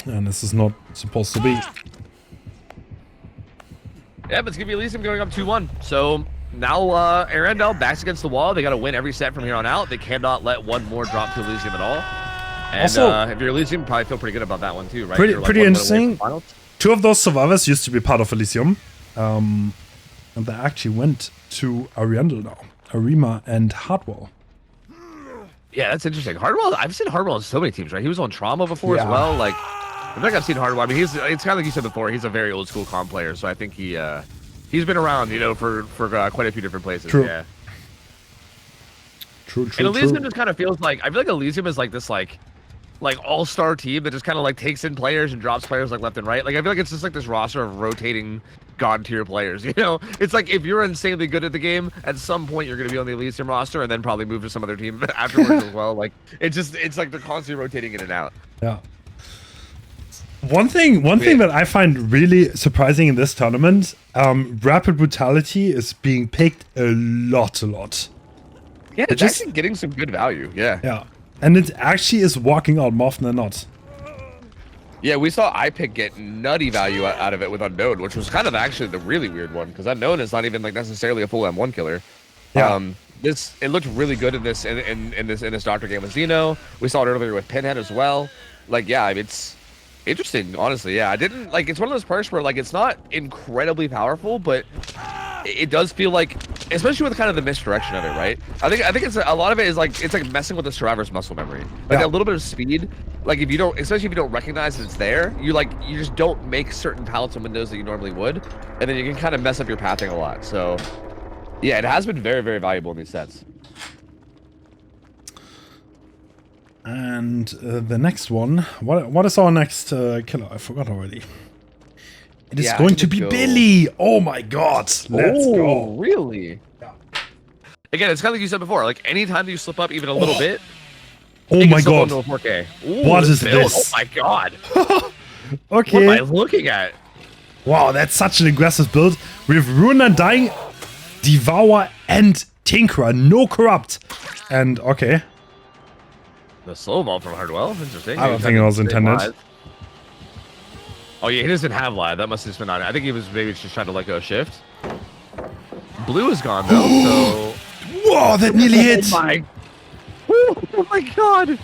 A: And this is not supposed to be.
B: Yeah, but it's going to be Elysium going up 2-1. So now Arendelle backs against the wall. They got to win every set from here on out. They cannot let one more drop to Elysium at all. And
A: Also,
B: if you're Elysium, you probably feel pretty good about that one too, right?
A: Pretty interesting. 2 of those survivors used to be part of Elysium. And they actually went to Ariandel now. Arima and Hardwell.
B: Yeah, that's interesting. Hardwell, I've seen Hardwell on so many teams, right? He was on Trauma before as well. Like, I think I've seen Hardwell. I mean, it's kind of like you said before. He's a very old school comp player, so I think he's been around, for quite a few different places.
A: True.
B: Yeah.
A: True.
B: And Elysium just kind of feels like, I feel like Elysium is like this like all-star team that just kind of like takes in players and drops players like left and right. Like I feel like it's just like this roster of rotating god tier players. It's like if you're insanely good at the game, at some point you're going to be on the Elysium roster and then probably move to some other team afterwards as well. Like it's like they're constantly rotating in and out.
A: Yeah. One thing that I find really surprising in this tournament, Rapid Brutality is being picked a lot.
B: Yeah, it's actually getting some good value. Yeah.
A: Yeah. And it actually is walking out more often than not.
B: Yeah, we saw iPick get nutty value out of it with Unknown, which was kind of actually the really weird one, because Unknown is not even like necessarily a full M1 killer.
A: Yeah.
B: It looked really good in this in this Doctor game with Xeno. We saw it earlier with Pinhead as well. Like, yeah, it's interesting, honestly. Yeah, I didn't like. It's one of those perks where like it's not incredibly powerful, but it does feel like, especially with kind of the misdirection of it, right? I think it's a lot of it is like it's like messing with the survivor's muscle memory, like a little bit of speed. Like if you don't, especially if you don't recognize it's there, you just don't make certain pallets and windows that you normally would, and then you can kind of mess up your pathing a lot. So yeah, it has been very, very valuable in these sets.
A: And the next one, what is our next killer? I forgot already. It is going to be Billy. Oh my god. Let's go.
B: Really? Yeah. Again, it's kind of like you said before. Like anytime that you slip up even a little bit.
A: Oh my god.
B: Into a 4K. Ooh,
A: what is this?
B: Oh my god.
A: Okay.
B: What am I looking at?
A: Wow, that's such an aggressive build. We have Ruin Undying, Devour, and Tinkerer. No Corrupt. And okay.
B: The slow ball from Hardwell. Interesting.
A: I don't think it was intended.
B: Live. Oh yeah, he doesn't have live. That must have just been on it. I think he was maybe just trying to let go shift. Blue is gone though. So
A: Whoa, that nearly hit.
B: Oh my god.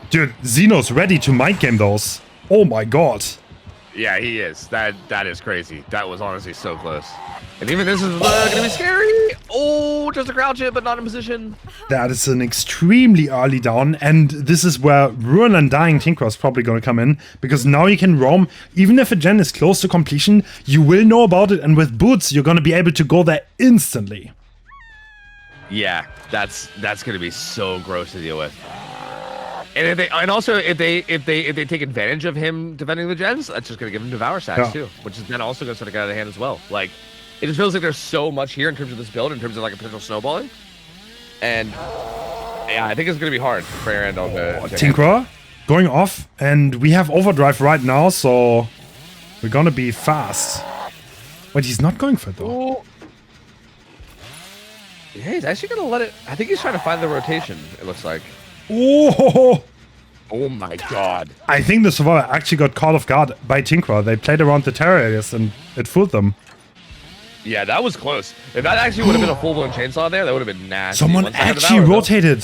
A: Dude, Xeno's ready to mind game those. Oh my god.
B: Yeah, he is. That is crazy. That was honestly so close. And even this is gonna be scary. Oh, just a crouch hit, but not in position.
A: That is an extremely early down, and this is where Ruin and Dying Tinker is probably going to come in, because now you can roam. Even if a gen is close to completion, you will know about it, and with boots, you're going to be able to go there instantly.
B: Yeah, that's gonna be so gross to deal with. And if they take advantage of him defending the gens, that's just gonna give him devour stacks too, which is then also gonna start to get out of hand as well. Like, it just feels like there's so much here in terms of this build, in terms of like a potential snowballing. And yeah, I think it's gonna be hard for Arendelle to
A: Tinkerer going off, and we have overdrive right now, so we're gonna be fast. Wait, he's not going for it though.
B: Ooh. Yeah, he's actually gonna let it. I think he's trying to find the rotation. It looks like.
A: Oh!
B: Oh my god.
A: I think the Survivor actually got caught off guard by Tinkerer. They played around the terror areas and it fooled them.
B: Yeah, that was close. If that actually would have been a full-blown chainsaw there, that would have been nasty.
A: Someone actually rotated.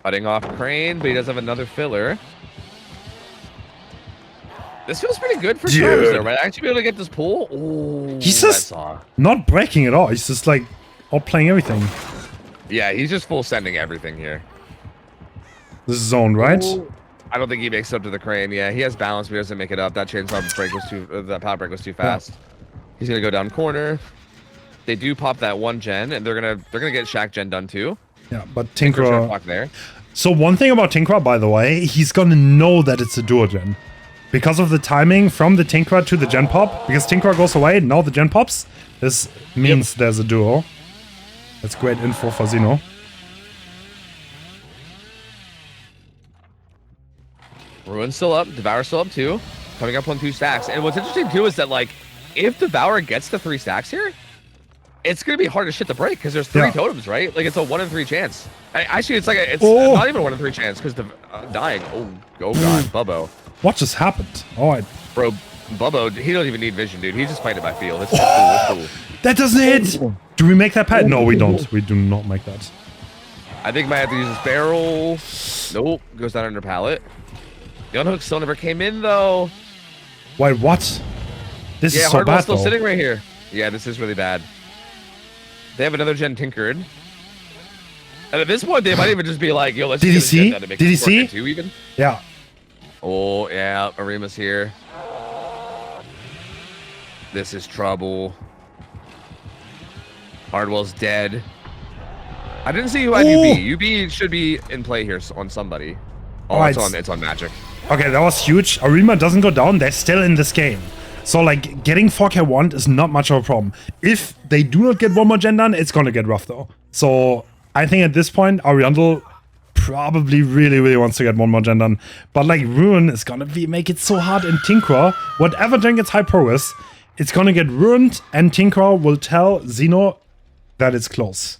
B: Cutting off Crane, but he does have another filler. This feels pretty good for Charms though, right? Actually be able to get this pull. Oh,
A: he's just not breaking at all. He's just like outplaying everything.
B: Yeah, he's just full sending everything here.
A: This is zone, right?
B: Ooh. I don't think he makes it up to the Crane. Yeah, he has balance, but he doesn't make it up. That chainsaw break was too. That power break was too fast. Yeah. He's gonna go down corner. They do pop that one gen, and they're gonna get Shack gen done too.
A: Yeah, but Tinkerer
B: there.
A: So one thing about Tinkerer, by the way, he's gonna know that it's a duo gen. Because of the timing from the Tinkerer to the gen pop, because Tinkerer goes away, now the gen pops, this means there's a duo. That's great info for Xeno.
B: Ruin's still up, Devour's still up too, coming up on 2 stacks. And what's interesting too is that, like, if Devour gets to 3 stacks here, it's gonna be hard to shit to break because there's 3 totems, right? Like, it's a 1 in 3 chance. Actually, it's like not even a 1 in 3 chance because the dying. Oh god, Bubbo.
A: What just happened?
B: Bro, Bubbo, he don't even need vision, dude. He's just fighting by feel. It's cool. It's cool.
A: That doesn't hit. Do we make that pad? No, we don't. We do not make that.
B: I think might have to use his barrel. Nope, goes down under pallet. The unhook still never came in though.
A: Wait, what? This is so bad.
B: Still sitting right here. Yeah, this is really bad. They have another gen tinkered. And at this point, they might even just be like, yo, let's
A: Did he see? Did he see?
B: Even?
A: Yeah.
B: Oh, yeah, Arima's here. This is trouble. Hardwell's dead. I didn't see who had UB. UB should be in play here on somebody. Oh, right. It's on Magic.
A: Okay, that was huge. Arima doesn't go down. They're still in this game. So, like, getting 4K wand is not much of a problem. If they do not get one more gen done, it's gonna get rough, though. So, I think at this point, Ariandel probably really wants to get one more gen done. But, like, Ruin is gonna make it so hard. And Tinkerer, whatever gen gets high progress, it's gonna get ruined. And Tinkerer will tell Xeno that it's close.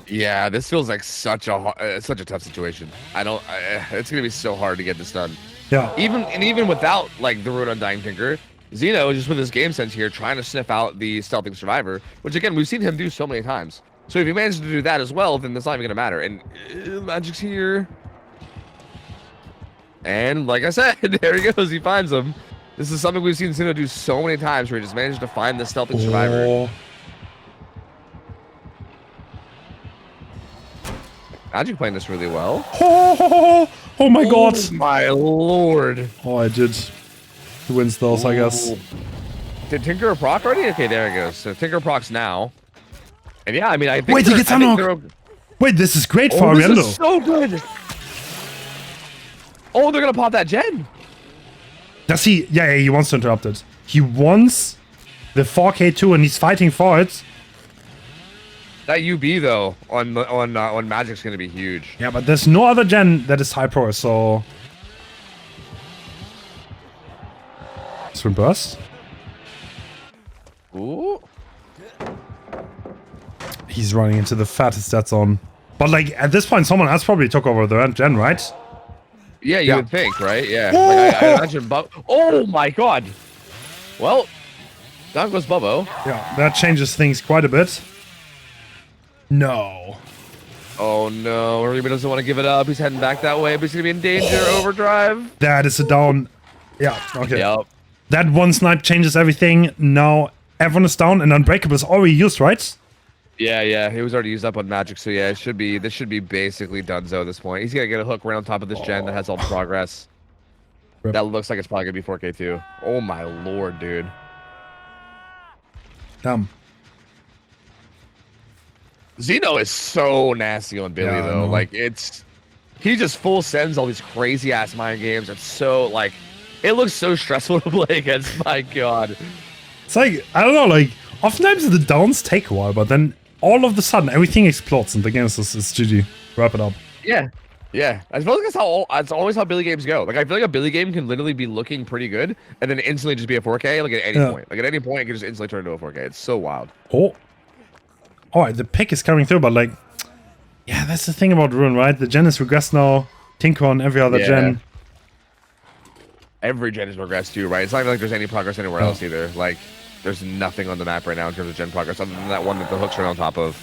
B: Yeah, this feels like such a tough situation. It's gonna be so hard to get this done.
A: Yeah.
B: Even without like the Ruin Undying Tinker, Xeno just with his game sense here, trying to sniff out the stealthing survivor, which again we've seen him do so many times. So if he manages to do that as well, then that's not even gonna matter. And Magic's here, and like I said, there he goes. He finds him. This is something we've seen Xeno do so many times, where he just managed to find the stealthing survivor. Magic playing this really well.
A: Oh my god.
B: My lord.
A: Oh, I did. He wins those, I guess.
B: Did Tinker proc already? Okay, there it goes. So Tinker procs now. And yeah, I mean, I think.
A: Wait, he gets unlocked. Wait, this is great for Ariandel.
B: This is so good. Oh, they're gonna pop that gen.
A: Does he? Yeah, he wants to interrupt it. He wants the 4K2 and he's fighting for it.
B: That UB though on Magic's gonna be huge.
A: Yeah, but there's no other gen that is high pro, so swim burst.
B: Ooh.
A: He's running into the fattest dead zone. But like at this point, someone else probably took over the gen, right?
B: Yeah, you would think, right? Yeah. Like, I imagine. Oh my god. Well, Down goes Bubbo.
A: Yeah, that changes things quite a bit. No.
B: Oh no, Rima doesn't want to give it up. He's heading back that way, but he's gonna be in danger. Overdrive.
A: That is a down. Yeah, okay.
B: Yep.
A: That one snipe changes everything. Now everyone is down and Unbreakable is already used, right?
B: Yeah. He was already used up on Magic, so yeah, this should be basically donezo at this point. He's gonna get a hook right on top of this gen that has all the progress.
A: Rip.
B: That looks like it's probably gonna be 4K too. Oh my lord, dude.
A: Damn.
B: Zeno is so nasty on Billy
A: Yeah, I
B: though.
A: know.
B: Like he just full sends all these crazy ass mind games. It's so like, it looks so stressful to play against. My god.
A: It's like, I don't know, like, oftentimes the downs take a while, but then all of a sudden everything explodes and the game is GG. Wrap it up.
B: Yeah. I feel like that's always how Billy games go. Like I feel like a Billy game can literally be looking pretty good and then instantly just be a 4K. Like at any point. Like at any point it can just instantly turn into a 4K. It's so wild.
A: Oh. Alright, the pick is coming through, but like, yeah, that's the thing about Ruin, right? The gen is regressed now. Tinker on every other gen.
B: Every gen is regressed too, right? It's not even like there's any progress anywhere else either. Like there's nothing on the map right now in terms of gen progress other than that one that the hook's right on top of.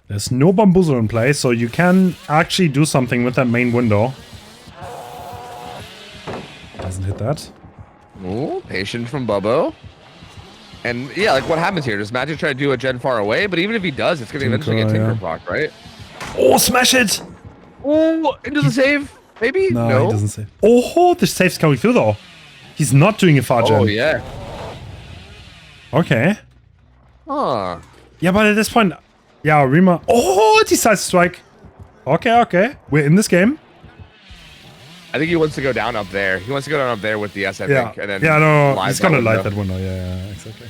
A: There's no bamboozle in play, so you can actually do something with that main window. Doesn't hit that.
B: Ooh, patient from Bubbo. And yeah, like what happens here? Does Magic try to do a gen far away? But even if he does, it's gonna eventually get Tinker proc, right?
A: Oh, smash it!
B: Oh, into the save? Maybe?
A: No, he doesn't save. Oh, the save's coming through though. He's not doing a far gen.
B: Oh yeah.
A: Okay.
B: Huh.
A: Yeah, but at this point, yeah, Rima. Oh, it decides to strike. Okay. We're in this game.
B: I think he wants to go down up there. He wants to go down up there with the S, I
A: Yeah.
B: think. And then
A: No. He's gonna light
B: window.
A: that window. Yeah, exactly.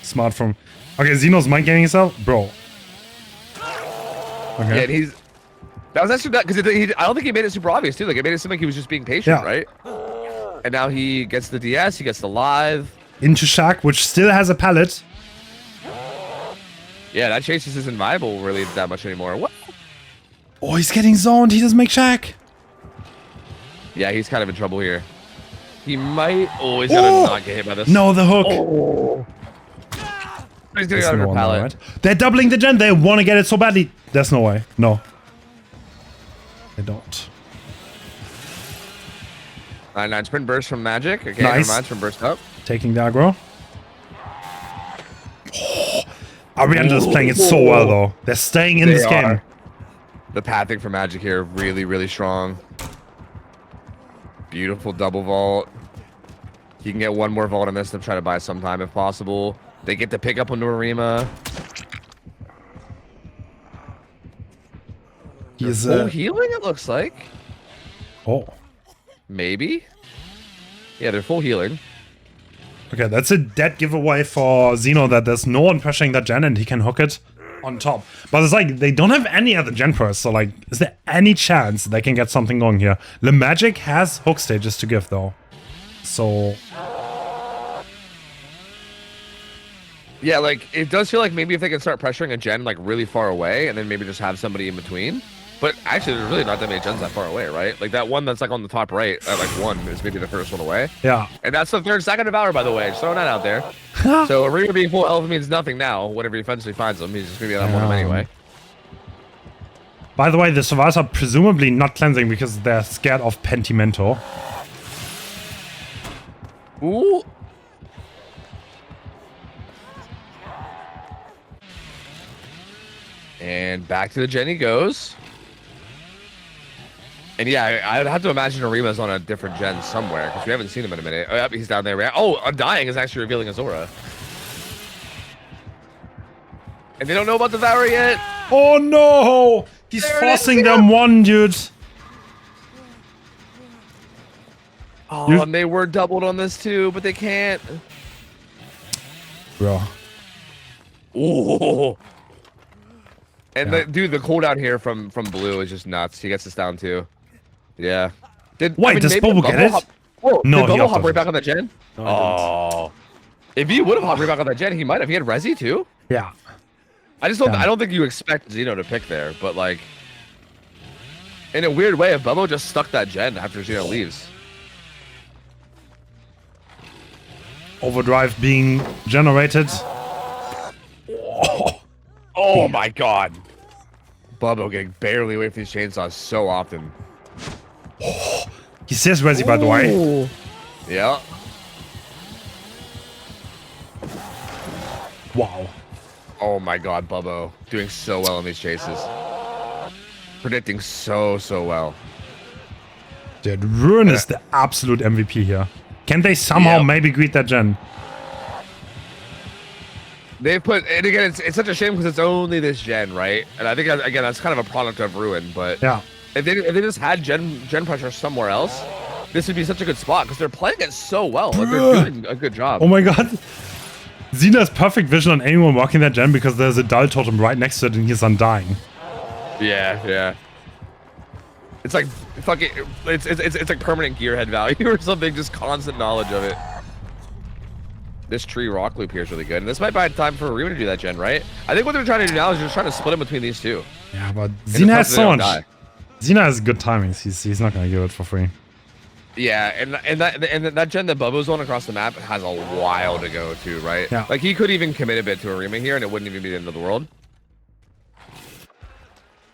A: Smart from. Okay, Xeno's mind gaming himself, bro.
B: Yeah,
A: Okay.
B: and he's. That was actually because I don't think he made it super obvious too. Like it made it seem like he was just being patient,
A: Yeah.
B: right? And now he gets the DS, he gets the live.
A: Into Shark, which still has a pallet.
B: Yeah, that chase just isn't viable really that much anymore. What?
A: Oh, he's getting zoned. He doesn't make Shack.
B: Yeah, he's kind of in trouble here. He might. Oh, he's gonna not get hit by this.
A: No, the hook.
B: Oh. He's getting
A: There's
B: out of
A: no
B: her
A: one
B: pallet.
A: there, right? They're doubling the gen. They want to get it so badly. There's no way. No. They don't.
B: 9-9 sprint burst from Magic. Okay,
A: Nice.
B: never mind, sprint burst up.
A: Taking the aggro. Oh, Arianda is playing it so well, though. They're staying in
B: They
A: this game.
B: are. The pathing for Magic here, really, really strong. Beautiful double vault. He can get one more vault on this to try to buy some time if possible. They get to pick up on Norima.
A: He's
B: Full healing, it looks like.
A: oh.
B: Maybe. Yeah, they're full healing.
A: Okay, that's a dead giveaway for Xeno that there's no one pressuring that gen and he can hook it on top. But it's like, they don't have any other gen press, so like, is there any chance they can get something going here? Le Magic has hook stages to give, though. So,
B: Yeah, like, it does feel like maybe if they can start pressuring a gen, like, really far away, and then maybe just have somebody in between. But actually, there's really not that many gens that far away, right? Like, that one that's, like, on the top right, at, like, 1 is maybe the first one away.
A: yeah.
B: And that's the third second Devour, by the way. Just throwing that out there. So, Arena being full health means nothing now. Whenever he eventually finds them, he's just going to be on one anyway.
A: By the way, the survivors are presumably not cleansing because they're scared of Pentimento.
B: Ooh. And back to the Jenny goes. And yeah, I'd have to imagine Arima's on a different gen somewhere because we haven't seen him in a minute. Oh, yep, he's down there. Oh, Undying is actually revealing his aura. And they don't know about the Devour yet.
A: Oh no! He's
B: There it
A: forcing
B: is,
A: them one, dude.
B: Oh,
A: You-
B: and they were doubled on this too, but they can't.
A: Bro.
B: Ooh. And
A: Yeah.
B: the cooldown here from Blue is just nuts. He gets us down too. Yeah.
A: Wait, does
B: maybe
A: Bobo get it?
B: No,
A: No,
B: did
A: he
B: Bobo hop
A: opted
B: right
A: it.
B: back on the gen?
A: No, I didn't.
B: Oh. If he would have hopped right back on that gen, he might have. He had Resi too.
A: Yeah.
B: I just don't.
A: Yeah.
B: I don't think you expect Xeno to pick there, but like, in a weird way, if Bobo just stuck that gen after Xeno leaves.
A: Overdrive being generated.
B: Oh my god. Bubbo getting barely away from these chainsaws so often.
A: He says Resi, by the way.
B: Yeah.
A: Wow.
B: Oh my god, Bubbo. Doing so well in these chases. Predicting so well.
A: Dude, Ruin is the absolute MVP here. Can they somehow maybe greet that gen?
B: They've put, and again, it's such a shame because it's only this gen, right? And I think, again, that's kind of a product of Ruin, but
A: Yeah.
B: if they just had gen pressure somewhere else, this would be such a good spot because they're playing it so well. Like, they're doing a good job.
A: Oh my god. Xena has perfect vision on anyone walking that gen because there's a Dull Totem right next to it and he's undying.
B: Yeah. It's like fucking, it's like permanent gearhead value or something, just constant knowledge of it. This tree rock loop here is really good, and this might buy time for Rima to do that gen, right? I think what they're trying to do now is just trying to split him between these two.
A: Yeah, but Xena has so much. Xena has good timings. He's not gonna give it for free.
B: Yeah, and that gen that Bubbo's on across the map has a while to go too, right?
A: Yeah.
B: Like he could even commit a bit to Arima here, and it wouldn't even be the end of the world.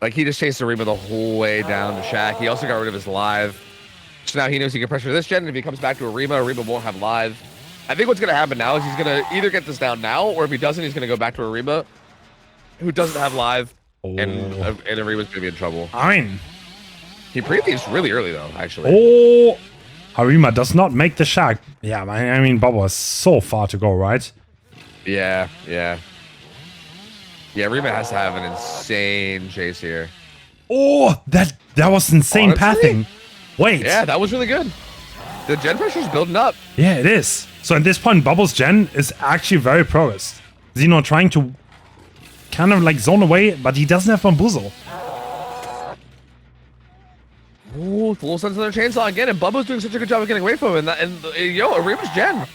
B: Like he just chased Arima the whole way down to Shack. He also got rid of his live, so now he knows he can pressure this gen. And if he comes back to Arima won't have live. I think what's gonna happen now is he's gonna either get this down now, or if he doesn't, he's gonna go back to Arima, who doesn't have live, and Arima's gonna be in trouble.
A: I mean,
B: he previews really early though, actually.
A: Oh, Arima does not make the Shack. Yeah, I mean, Bubba is so far to go, right?
B: Yeah. Arima has to have an insane chase here.
A: Oh, that was insane pathing. Wait.
B: Yeah, that was really good. The gen pressure's building up.
A: Yeah, it is. So at this point, Bubbles gen is actually very progressed. Xeno trying to kind of like zone away, but he doesn't have Bamboozle.
B: Ooh, full sense of their chainsaw again, and Bubba's doing such a good job of getting away from him. Yo, Arima's gen.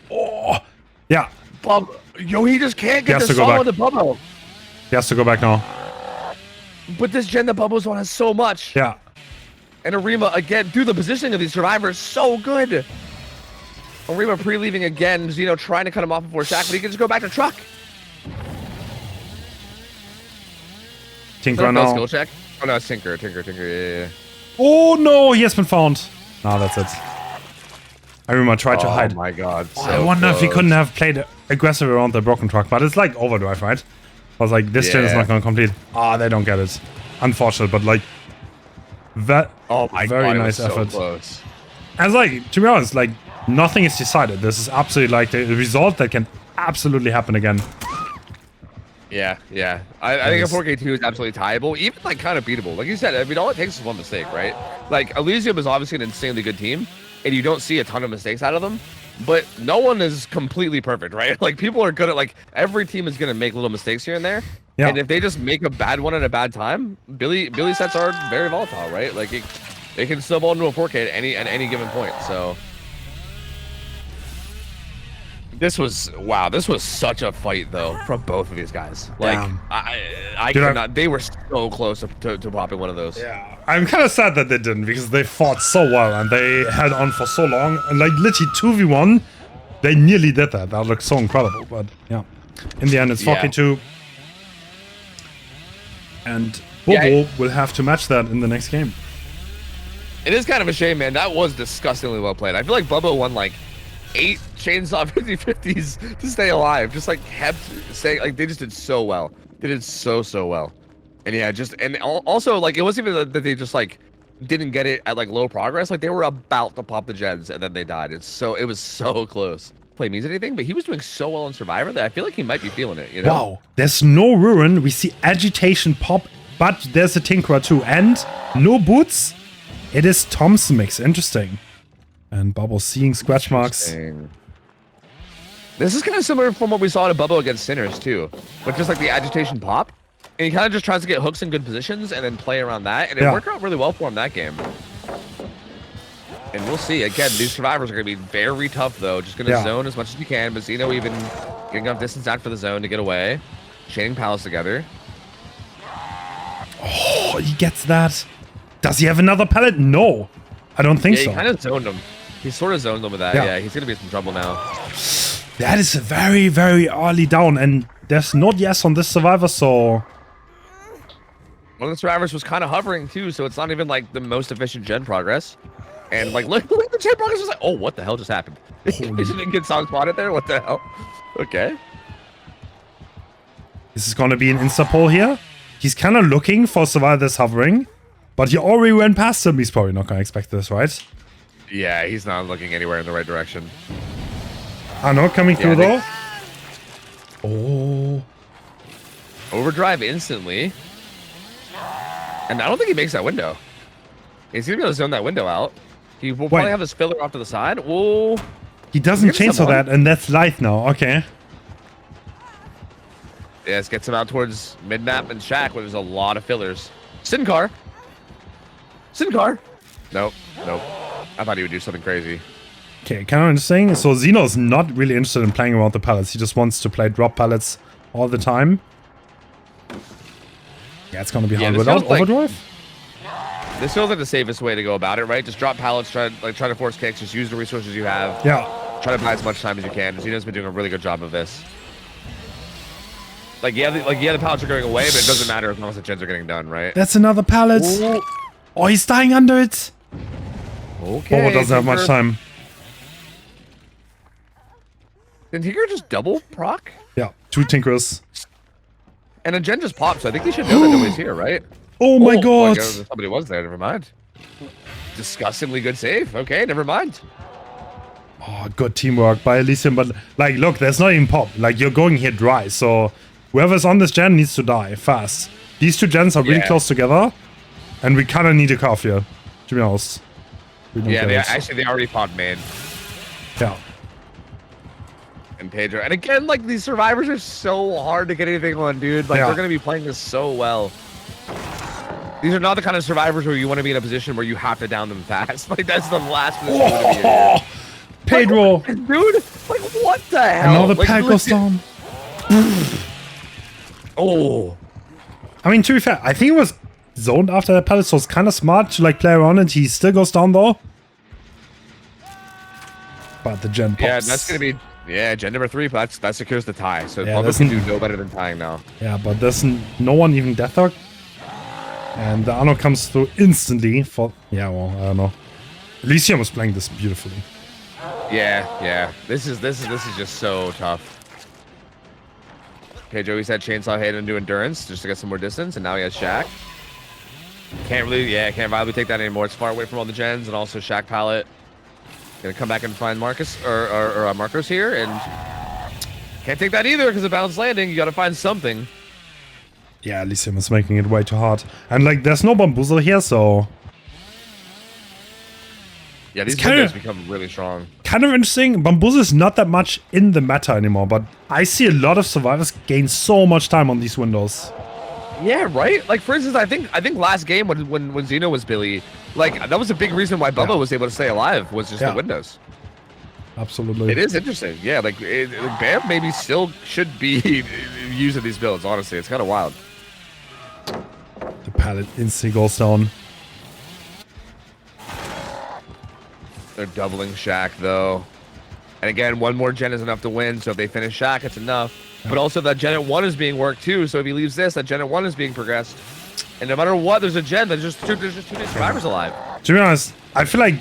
A: Oh, yeah.
B: Yo, he just can't get
A: He has
B: the
A: to go
B: saw
A: back.
B: with the Bubba.
A: He has to go back now.
B: But this gen that Bubba's on has so much.
A: Yeah.
B: And Arima, again, dude, the positioning of these survivors so good. Arima pre-leaving again, Xeno trying to cut him off before Shack, but he can just go back to truck.
A: Tinker now.
B: Skill check. Oh no, it's Tinker, yeah.
A: Oh no, he has been found. No, that's it. Arima tried to hide.
B: Oh my god.
A: I wonder if he couldn't have played aggressive around the broken truck, but it's like Overdrive, right? I was like, this gen is not going to complete. Ah, they don't get it. Unfortunate, but like, that very nice effort.
B: Close.
A: And like, to be honest, like, nothing is decided. This is absolutely like the result that can absolutely happen again.
B: Yeah. I think a 4K2 is absolutely tieable, even like kind of beatable. Like you said, I mean, all it takes is one mistake, right? Like, Elysium is obviously an insanely good team, and you don't see a ton of mistakes out of them, but no one is completely perfect, right? Like, people are good at, like, every team is going to make little mistakes here and there, and if they just make a bad one at a bad time, Billy sets are very volatile, right? Like, they can snowball into a 4K at any given point, so... This was such a fight though from both of these guys. Like I cannot. They were so close to popping one of those.
A: Yeah, I'm kind of sad that they didn't because they fought so well and they held on for so long. And like literally 2v1, they nearly did that. That looked so incredible. But yeah, in the end it's 4K2, and Bobo will have to match that in the next game.
B: It is kind of a shame, man. That was disgustingly well played. I feel like Bubba won like 8 chainsaw 50-50s to stay alive. Just like kept saying, like they just did so well. They did so well. And yeah, also like it wasn't even that they just like didn't get it at like low progress. Like they were about to pop the gens and then they died. It was so close. Play means anything, but he was doing so well in Survivor that I feel like he might be feeling it. You know?
A: Wow, there's no Ruin. We see Agitation pop, but there's a Tinkerer too, and no boots. It is Tom's mix. Interesting. And Bubble seeing scratch marks.
B: This is kind of similar from what we saw to Bubble against Sinners too, but just like the Agitation pop, and he kind of just tries to get hooks in good positions and then play around that, and it worked out really well for him that game. And we'll see. Again, these survivors are going to be very tough though. Just going to zone as much as you can, but Xeno even getting enough distance out for the zone to get away, chaining pals together.
A: Oh, he gets that. Does he have another pellet? No, I don't think so.
B: He kind of zoned him. He sort of zoned him with that. Yeah, he's going to be in some trouble now.
A: That is a very, very early down, and there's no yes on this survivor, so...
B: One of the survivors was kind of hovering too, so it's not even like the most efficient gen progress. And like, look the gen progress was like, oh, what the hell just happened? He didn't get song spotted there? What the hell? Okay.
A: This is gonna be an insta-pull here. He's kind of looking for survivors hovering, but he already went past him. He's probably not gonna expect this, right?
B: Yeah, he's not looking anywhere in the right direction.
A: I know, coming through though. Oh.
B: Overdrive instantly. And I don't think he makes that window. He's gonna be able to zone that window out. He will probably have his filler off to the side. Whoa.
A: He doesn't chainsaw that, and that's light now. Okay.
B: Yes, gets him out towards mid-map and Shack, where there's a lot of fillers. Sincar. Nope. I thought he would do something crazy.
A: Okay, kind of interesting. So Xeno's not really interested in playing around the pallets. He just wants to play drop pallets all the time. Yeah, it's gonna be hard without overdrive.
B: This feels like the safest way to go about it, right? Just drop pallets, try to force kicks, just use the resources you have.
A: Yeah.
B: Try to buy as much time as you can. Xeno's been doing a really good job of this. Like yeah, the pallets are going away, but it doesn't matter as long as the gens are getting done, right?
A: That's another pallet. Ooh. Oh, he's dying under it.
B: Okay.
A: Oh, doesn't have much time.
B: Did Tinker just double proc?
A: Yeah, 2 Tinkers.
B: And a gen just popped, so I think he should know that nobody's here, right?
A: Oh my god.
B: Somebody was there, never mind. Disgustingly good save. Okay, never mind.
A: Oh, good teamwork by Elysium, but like, look, there's not even pop. Like, you're going here dry, so whoever's on this gen needs to die fast. These 2 gens are really close together, and we kind of need a curve here, to be honest.
B: Yeah, they already popped main.
A: Yeah.
B: And Pedro, and again, like, these survivors are so hard to get anything on, dude. Like, they're gonna be playing this so well. These are not the kind of survivors where you want to be in a position where you have to down them fast. Like, that's the last position you want to be in.
A: Pedro!
B: Like, dude, like, what the hell?
A: Another pack goes down.
B: Oh.
A: I mean, to be fair, I think it was zoned after that pallet, so it's kind of smart to, like, play around it. He still goes down, though. But the gen pops.
B: Yeah, that's gonna be... Yeah, gen number 3, but that secures the tie. So
A: yeah,
B: Bubba can do no better than tying now.
A: Yeah, but there's no one even death dog. And the Arno comes through instantly for... Yeah, well, I don't know. Elysium was playing this beautifully.
B: Yeah. This is just so tough. Okay, Joey said chainsaw hate into endurance just to get some more distance, and now he has Shack. Can't viably take that anymore. It's far away from all the gens, and also Shack pallet. Gonna come back and find Marcus or Marcos here, and can't take that either because of balanced landing. You gotta find something.
A: Yeah, Elysium is making it way too hard, and like there's no bamboozle here, so
B: yeah, these windows become really strong.
A: Kind of interesting. Bamboozle is not that much in the meta anymore, but I see a lot of survivors gain so much time on these windows.
B: Yeah, right. Like for instance, I think last game when Xeno was Billy, like that was a big reason why Bubba was able to stay alive was just the windows.
A: Absolutely.
B: It is interesting. Yeah, like Bam maybe still should be using these builds. Honestly, it's kind of wild.
A: The pallet instantly goes down.
B: They're doubling Shack though, and again, one more gen is enough to win. So if they finish Shack, it's enough. But also that gen at 1 is being worked too. So if he leaves this, that gen at 1 is being progressed. And no matter what, there's a gen. There's just two survivors alive.
A: To be honest, I feel like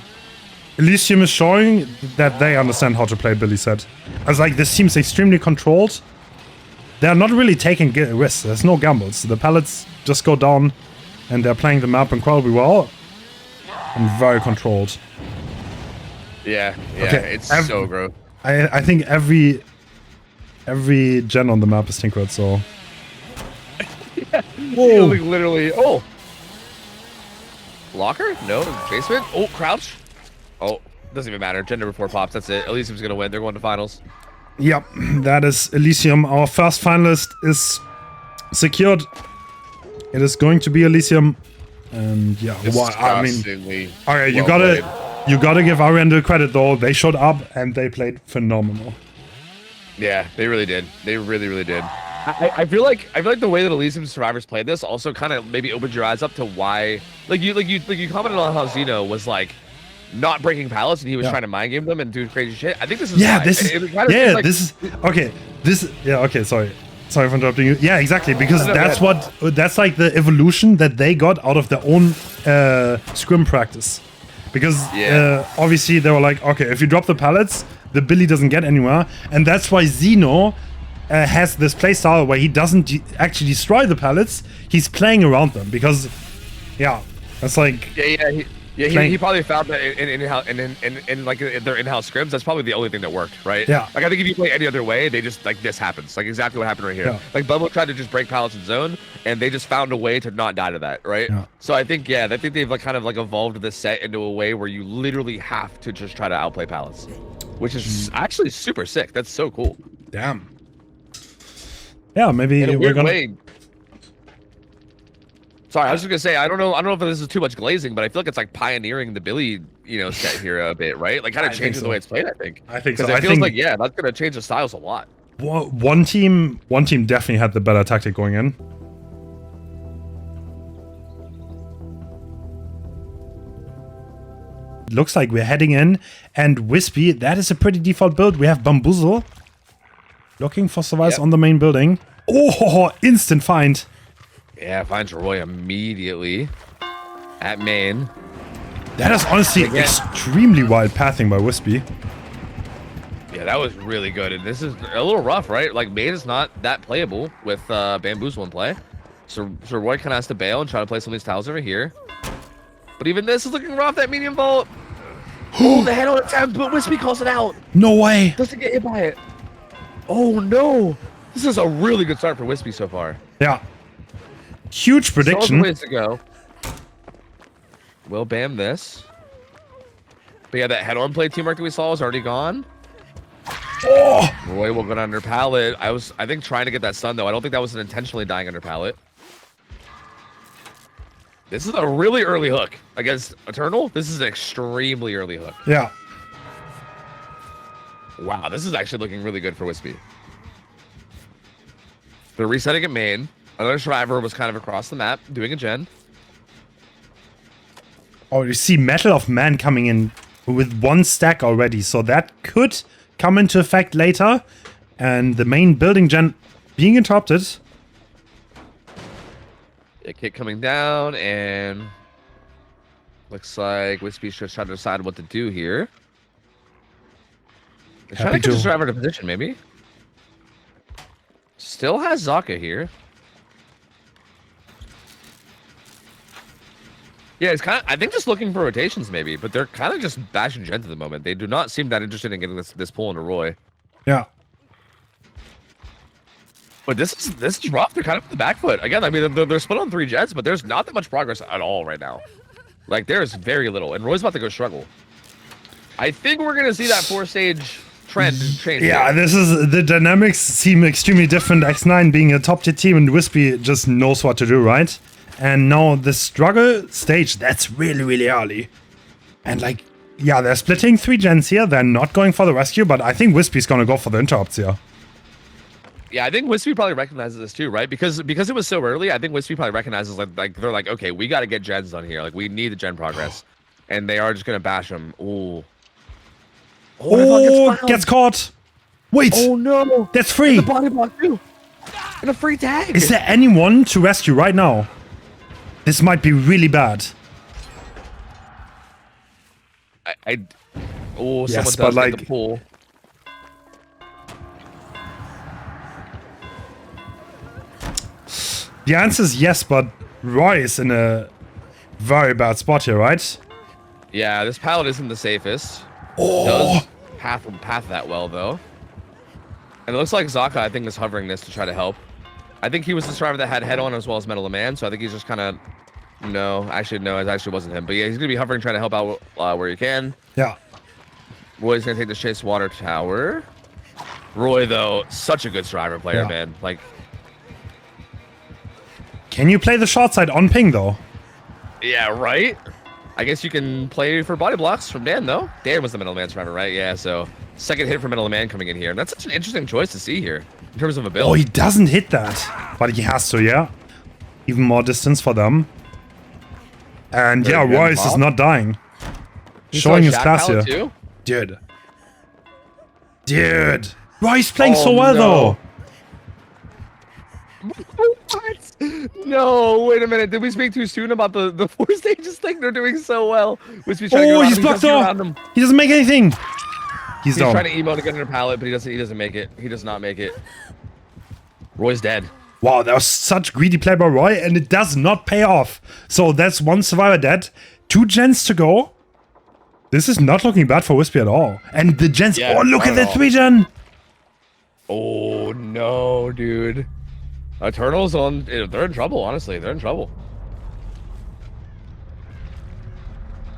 A: Elysium is showing that they understand how to play Billy said. As like this seems extremely controlled. They're not really taking risks. There's no gambles. The pallets just go down, and they're playing the map incredibly well and very controlled.
B: Yeah,
A: okay,
B: it's so gross.
A: I think every gen on the map is tinkered, so.
B: Yeah. Whoa. Literally. Oh. Locker? No. Basement? Oh, crouch. Oh, doesn't even matter. Gen number 4 pops. That's it. Elysium's gonna win. They're going to finals.
A: Yep, that is Elysium. Our first finalist is secured. It is going to be Elysium, and yeah. Well, I mean, okay, you gotta give Arian the credit though. They showed up and they played phenomenal.
B: Yeah, they really did. They really did. I feel like the way that Elysium survivors played this also kind of maybe opened your eyes up to why, like you commented on how Xeno was like not breaking pallets, and he was
A: Yeah.
B: trying to mind game them and do crazy shit. I think this is
A: Yeah,
B: why.
A: this is
B: It kind of
A: yeah,
B: seems like,
A: this is okay. Okay, sorry for interrupting you. Yeah, exactly, because
B: No,
A: that's
B: go
A: that's like the evolution that they got out of their own scrim practice. Because
B: Yeah.
A: obviously they were like, okay, if you drop the pallets, the Billy doesn't get anywhere, and that's why Xeno has this playstyle where he doesn't actually destroy the pallets. He's playing around them because, yeah, that's like
B: he probably found that in like in their in-house scrims, that's probably the only thing that worked, right?
A: Yeah.
B: Like I think if you play any other way, they just like this happens, like exactly what happened right here.
A: Yeah.
B: Like Bubble tried to just break pallets in zone, and they just found a way to not die to that, right?
A: Yeah.
B: So I think they've like kind of like evolved this set into a way where you literally have to just try to outplay pallets, which is actually super sick. That's so cool.
A: damn. Yeah, maybe
B: In a
A: we're
B: weird
A: gonna.
B: way. Sorry, I was just gonna say I don't know if this is too much glazing, but I feel like it's like pioneering the Billy, set here a bit, right? Like kind
A: I
B: of
A: think
B: changing
A: so.
B: the way it's played. I think.
A: I think so.
B: Because
A: I
B: it feels
A: think
B: like that's gonna change the styles a lot.
A: one team definitely had the better tactic going in. Looks like we're heading in, and Wispy, that is a pretty default build. We have Bamboozle looking for survives
B: Yep.
A: on the main building. Oh, instant find.
B: Yeah, finds Roy immediately at main.
A: That is honestly
B: Again.
A: extremely wild pathing by Wispy.
B: Yeah, that was really good, and this is a little rough, right? Like main is not that playable with Bamboozle in play, so Roy kind of has to bail and try to play some of these tiles over here. But even this is looking rough. That medium vault. Oh, the head on attempt, but Wispy calls it out.
A: No way.
B: Doesn't get hit by it. Oh no! This is a really good start for Wispy so far.
A: Yeah. Huge
B: Still has a
A: prediction.
B: ways to go. We'll bam this. But yeah, that head-on play teamwork that we saw is already gone.
A: Oh,
B: Roy will go down under pallet. I think, trying to get that stun though. I don't think that was an intentionally dying under pallet. This is a really early hook against Eternal. This is an extremely early hook.
A: yeah.
B: Wow, this is actually looking really good for Wispy. They're resetting at main. Another survivor was kind of across the map doing a gen.
A: Oh, you see Metal of Man coming in with one stack already, so that could come into effect later. And the main building gen being interrupted.
B: A kick coming down, and looks like Wispy's just trying to decide what to do here. They're trying to
A: Happy
B: get the
A: to-
B: survivor to position, maybe. Still has Zaka here. Yeah, it's kind of, I think, just looking for rotations maybe, but they're kind of just bashing gens at the moment. They do not seem that interested in getting this pull into Roy.
A: Yeah.
B: But this is rough. They're kind of on the back foot. Again, I mean, they're split on 3 jets, but there's not that much progress at all right now. Like, there's very little, and Roy's about to go struggle. I think we're going to see that 4-stage trend change.
A: Yeah,
B: here.
A: this is the dynamics seem extremely different. X9 being a top tier team, and Wispy just knows what to do, right? And now the struggle stage, that's really, really early. And like, yeah, they're splitting 3 gens here. They're not going for the rescue, but I think Wispy's gonna go for the interrupts here.
B: Yeah, I think Wispy probably recognizes this too, right? Because it was so early, I think Wispy probably recognizes like they're like, okay, we got to get gens done here. Like, we need the gen progress. And they are just going to bash them. Ooh.
A: Oh, gets caught. Wait,
B: Oh no!
A: that's free.
B: The body block too. And a free tag.
A: Is there anyone to rescue right now? This might be really bad.
B: Oh,
A: Yes,
B: someone does
A: but
B: get
A: like-
B: the pull.
A: The answer is yes, but Roy is in a very bad spot here, right?
B: Yeah, this pallet isn't the safest.
A: Oh,
B: Does path that well though. And it looks like Zaka, I think, is hovering this to try to help. I think he was the survivor that had head on as well as Metal of Man, so I think he's just kind of. No, actually, no, it actually wasn't him. But yeah, he's gonna be hovering, trying to help out where he can.
A: yeah.
B: Roy's gonna take the chase water tower. Roy, though, such a good survivor player,
A: Yeah.
B: man. Like,
A: Can you play the short side on ping though?
B: yeah, right? I guess you can play for body blocks from Dan, though. Dan was the Metal Man survivor, right? Yeah, so second hit for Metal Man coming in here. And that's such an interesting choice to see here in terms of a build.
A: Oh, he doesn't hit that, but he has to, yeah. Even more distance for them. And yeah,
B: Very good
A: Royce is
B: pop.
A: not dying. Showing his
B: Shack
A: class here.
B: pallet too?
A: Dude. Bro, he's playing
B: Oh,
A: so well,
B: no. What? No, wait a minute. Did we speak too soon about the 4 stages thing? They're doing so well. Wispy's trying to get
A: though. Oh,
B: around
A: he's
B: him.
A: blocked
B: He doesn't get
A: off.
B: around him.
A: He doesn't make anything. He's
B: He's
A: down.
B: trying to emote to get under pallet, but he doesn't make it. He does not make it. Roy's dead.
A: Wow, that was such greedy play by Roy, and it does not pay off. So that's one survivor dead. 2 gens to go. This is not looking bad for Wispy at all. And the gens,
B: Yeah,
A: oh, look
B: not
A: at
B: at
A: that
B: all.
A: 3 gen.
B: Oh no, dude. Eternals on. They're in trouble. Honestly, they're in trouble.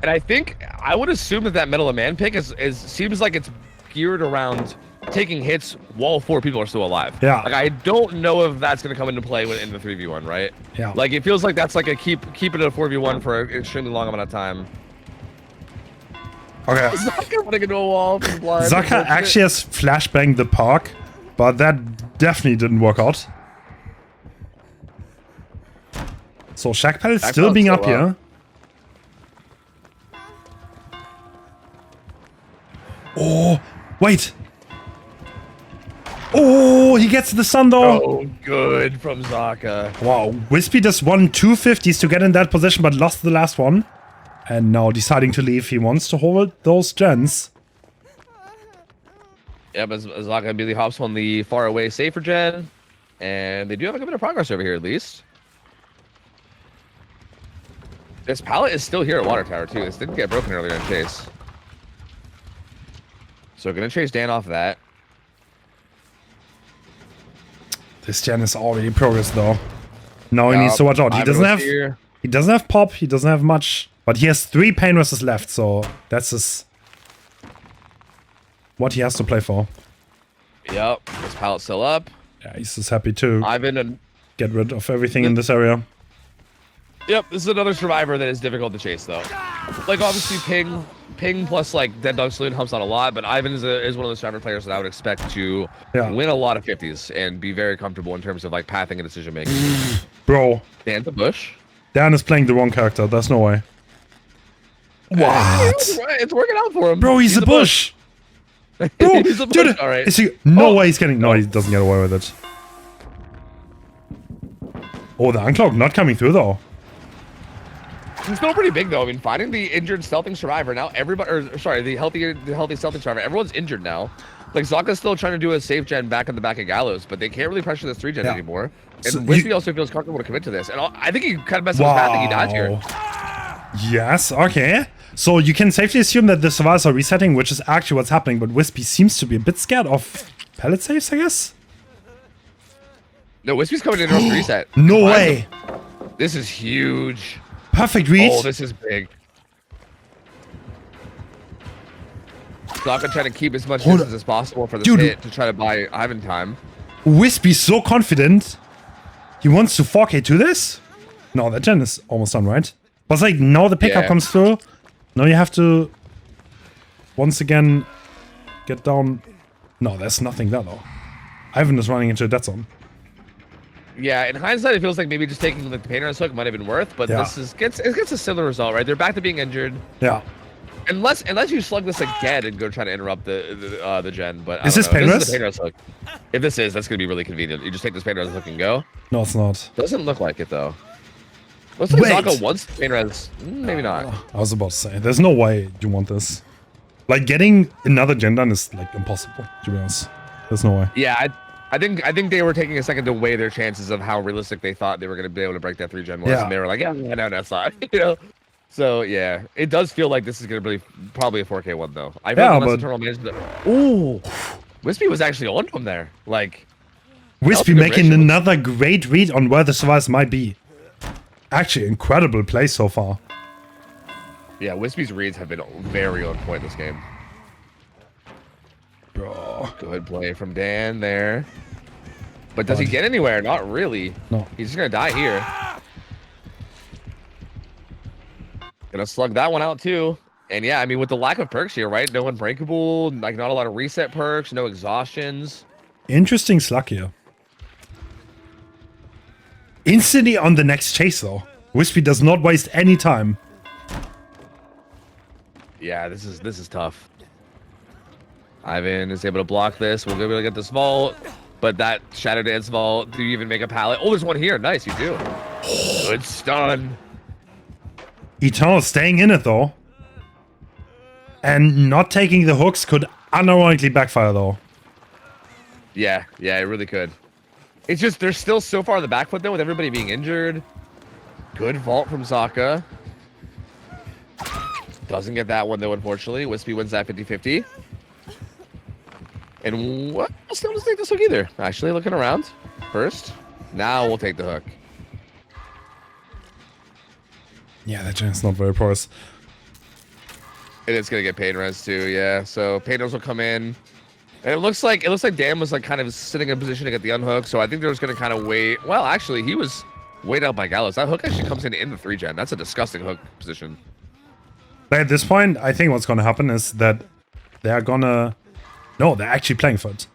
B: And I think I would assume that Metal of Man pick is seems like it's geared around taking hits while 4 people are still alive.
A: Yeah.
B: Like I don't know if that's gonna come into play in the 3v1, right?
A: Yeah.
B: Like it feels like that's like a keep it at a 4v1 for an extremely long amount of time.
A: Okay.
B: Zaka running into a wall. from blind.
A: Zaka actually has flashbanged the park, but that definitely didn't work out. So Shack Pallet
B: Shack
A: still
B: Pallet's
A: being
B: still
A: up here. Oh, wait. Oh, he gets the sun though.
B: Oh, good from Zaka.
A: Wow, Wispy just won 2 50s to get in that position, but lost the last one. And now deciding to leave, he wants to hold those gens.
B: Yeah, but Zaka immediately hops on the far away safer gen. And they do have a good bit of progress over here, at least. This pallet is still here at Water Tower, too. This didn't get broken earlier in Chase. So gonna chase Dan off that.
A: This gen is already progress though. Now he needs
B: Yup,
A: to watch out. He
B: Ivan
A: doesn't
B: was
A: have
B: here.
A: he doesn't have pop, he doesn't have much. But he has 3 pain versus left, so that's his what he has to play for.
B: Yep, this pallet's still up.
A: Yeah, he's just happy to
B: Ivan and
A: get rid of everything in this area.
B: yep, this is another survivor that is difficult to chase though. Like obviously Ping plus like Dead Dog Saloon helps out a lot, but Ivan is one of those survivor players that I would expect to win a lot of 50s and be very comfortable in terms of like pathing and decision making.
A: Bro,
B: Dan the bush.
A: Dan is playing the wrong character, there's no way. What?
B: It's working out for him.
A: Bro, he's a bush. Bro,
B: He's a bush.
A: dude,
B: All right.
A: is he, no way he's getting, no, he doesn't get away with it. Oh, the unclog not coming through though.
B: He's still pretty big though. I mean, finding the injured stealthing survivor now. Everybody, or sorry, the healthy stealthing survivor. Everyone's injured now. Like Zaka's still trying to do a safe gen back in the back of Gallows, but they can't really pressure this 3 gen anymore. And
A: So
B: Wispy
A: you-
B: also feels comfortable to commit to this. And I think he kind of messed up his path. I think he dies here.
A: Yes, okay. So you can safely assume that the survivors are resetting, which is actually what's happening, but Wispy seems to be a bit scared of pallet saves, I guess?
B: No, Wispy's coming in to reset.
A: No
B: Finds
A: way.
B: him. This is huge.
A: Perfect read.
B: Oh, this is big. Zaka trying to keep as much
A: Hold
B: distance as possible for this
A: Dude.
B: hit to try to buy Ivan time.
A: Wispy's so confident. He wants to 4K to this? No, that gen is almost done, right? But it's like, now the pickup
B: Yeah.
A: comes through. Now you have to, once again, get down. No, there's nothing there, though. Ivan is running into a dead zone.
B: Yeah, in hindsight, it feels like maybe just taking the pain on his hook might have been worth, but
A: Yeah.
B: this gets a similar result, right? They're back to being injured,
A: Yeah.
B: unless you slug this again and go try to interrupt the gen. But I
A: Is
B: don't
A: this
B: know.
A: pain
B: This
A: rest?
B: is the pain rest hook. If this is, that's gonna be really convenient. You just take this pain rest hook and go.
A: No, it's not.
B: Doesn't look like it though. Looks like
A: Wait.
B: Zaka wants the pain res. Maybe not.
A: I was about to say, there's no way you want this. Like, getting another gen done is, like, impossible, to be honest. There's no way.
B: Yeah, I think they were taking a second to weigh their chances of how realistic they thought they were going to be able to break that 3 gen was,
A: Yeah.
B: and they were like, yeah, no, that's not, you know. So yeah, it does feel like this is going to be probably a 4K one though. I feel
A: Yeah,
B: like
A: but-
B: Eternal management. Ooh, Wispy was actually on him there. Like,
A: Wispy
B: good
A: making
B: ratio.
A: another great read on where the survivors might be. Actually, incredible play so far.
B: yeah, Wispy's reads have been very on point this game.
A: Bro.
B: Good play from Dan there. But does he
A: God.
B: get anywhere? Not really.
A: No.
B: He's just gonna die here. Gonna slug that one out too. And yeah, I mean, with the lack of perks here, right? No unbreakable, like not a lot of reset perks, no exhaustions.
A: Interesting slug here. Instantly on the next chase, though. Wispy does not waste any time.
B: Yeah, this is tough. Ivan is able to block this. We'll be able to get this vault, but that Shadow Dance vault. Do you even make a pallet? Oh, there's one here. Nice, you do. Good stun.
A: Eternal staying in it though. And not taking the hooks could unironically backfire though.
B: Yeah, it really could. It's just they're still so far on the back foot though, with everybody being injured. Good vault from Zaka. Doesn't get that one though, unfortunately. Wispy wins that 50-50. And what? We'll still just take this hook either. Actually, looking around first. Now we'll take the hook.
A: Yeah, that giant's not very porous.
B: And it's gonna get Pain Res too, yeah. So Pain Res will come in. And it looks like Dan was like kind of sitting in position to get the unhook. So I think they're just gonna kind of wait. Well, actually, he was weighed out by Gallows. That hook actually comes in the 3-gen. That's a disgusting hook position.
A: But at this point, I think what's gonna happen is that they're gonna... No, they're actually playing for it.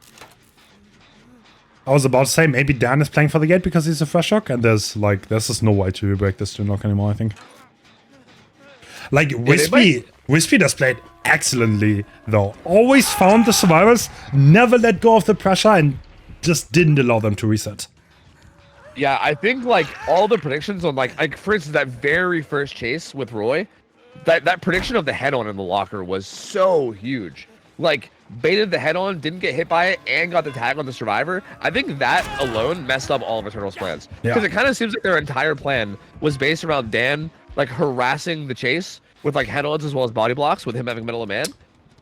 A: I was about to say maybe Dan is playing for the gate because he's a fresh hook, and there's just no way to break this to knock anymore, I think. Like, Wispy does played excellently, though. Always found the survivors, never let go of the pressure, and just didn't allow them to reset.
B: Yeah, I think, like, all the predictions on, like for instance, that very first chase with Roy, that prediction of the head-on in the locker was so huge. Like, baited the head-on, didn't get hit by it, and got the tag on the survivor. I think that alone messed up all of Eternal's plans. Because it kind of seems like their entire plan was based around Dan, like, harassing the chase with, like, head-ons as well as body blocks with him having Metal of Man.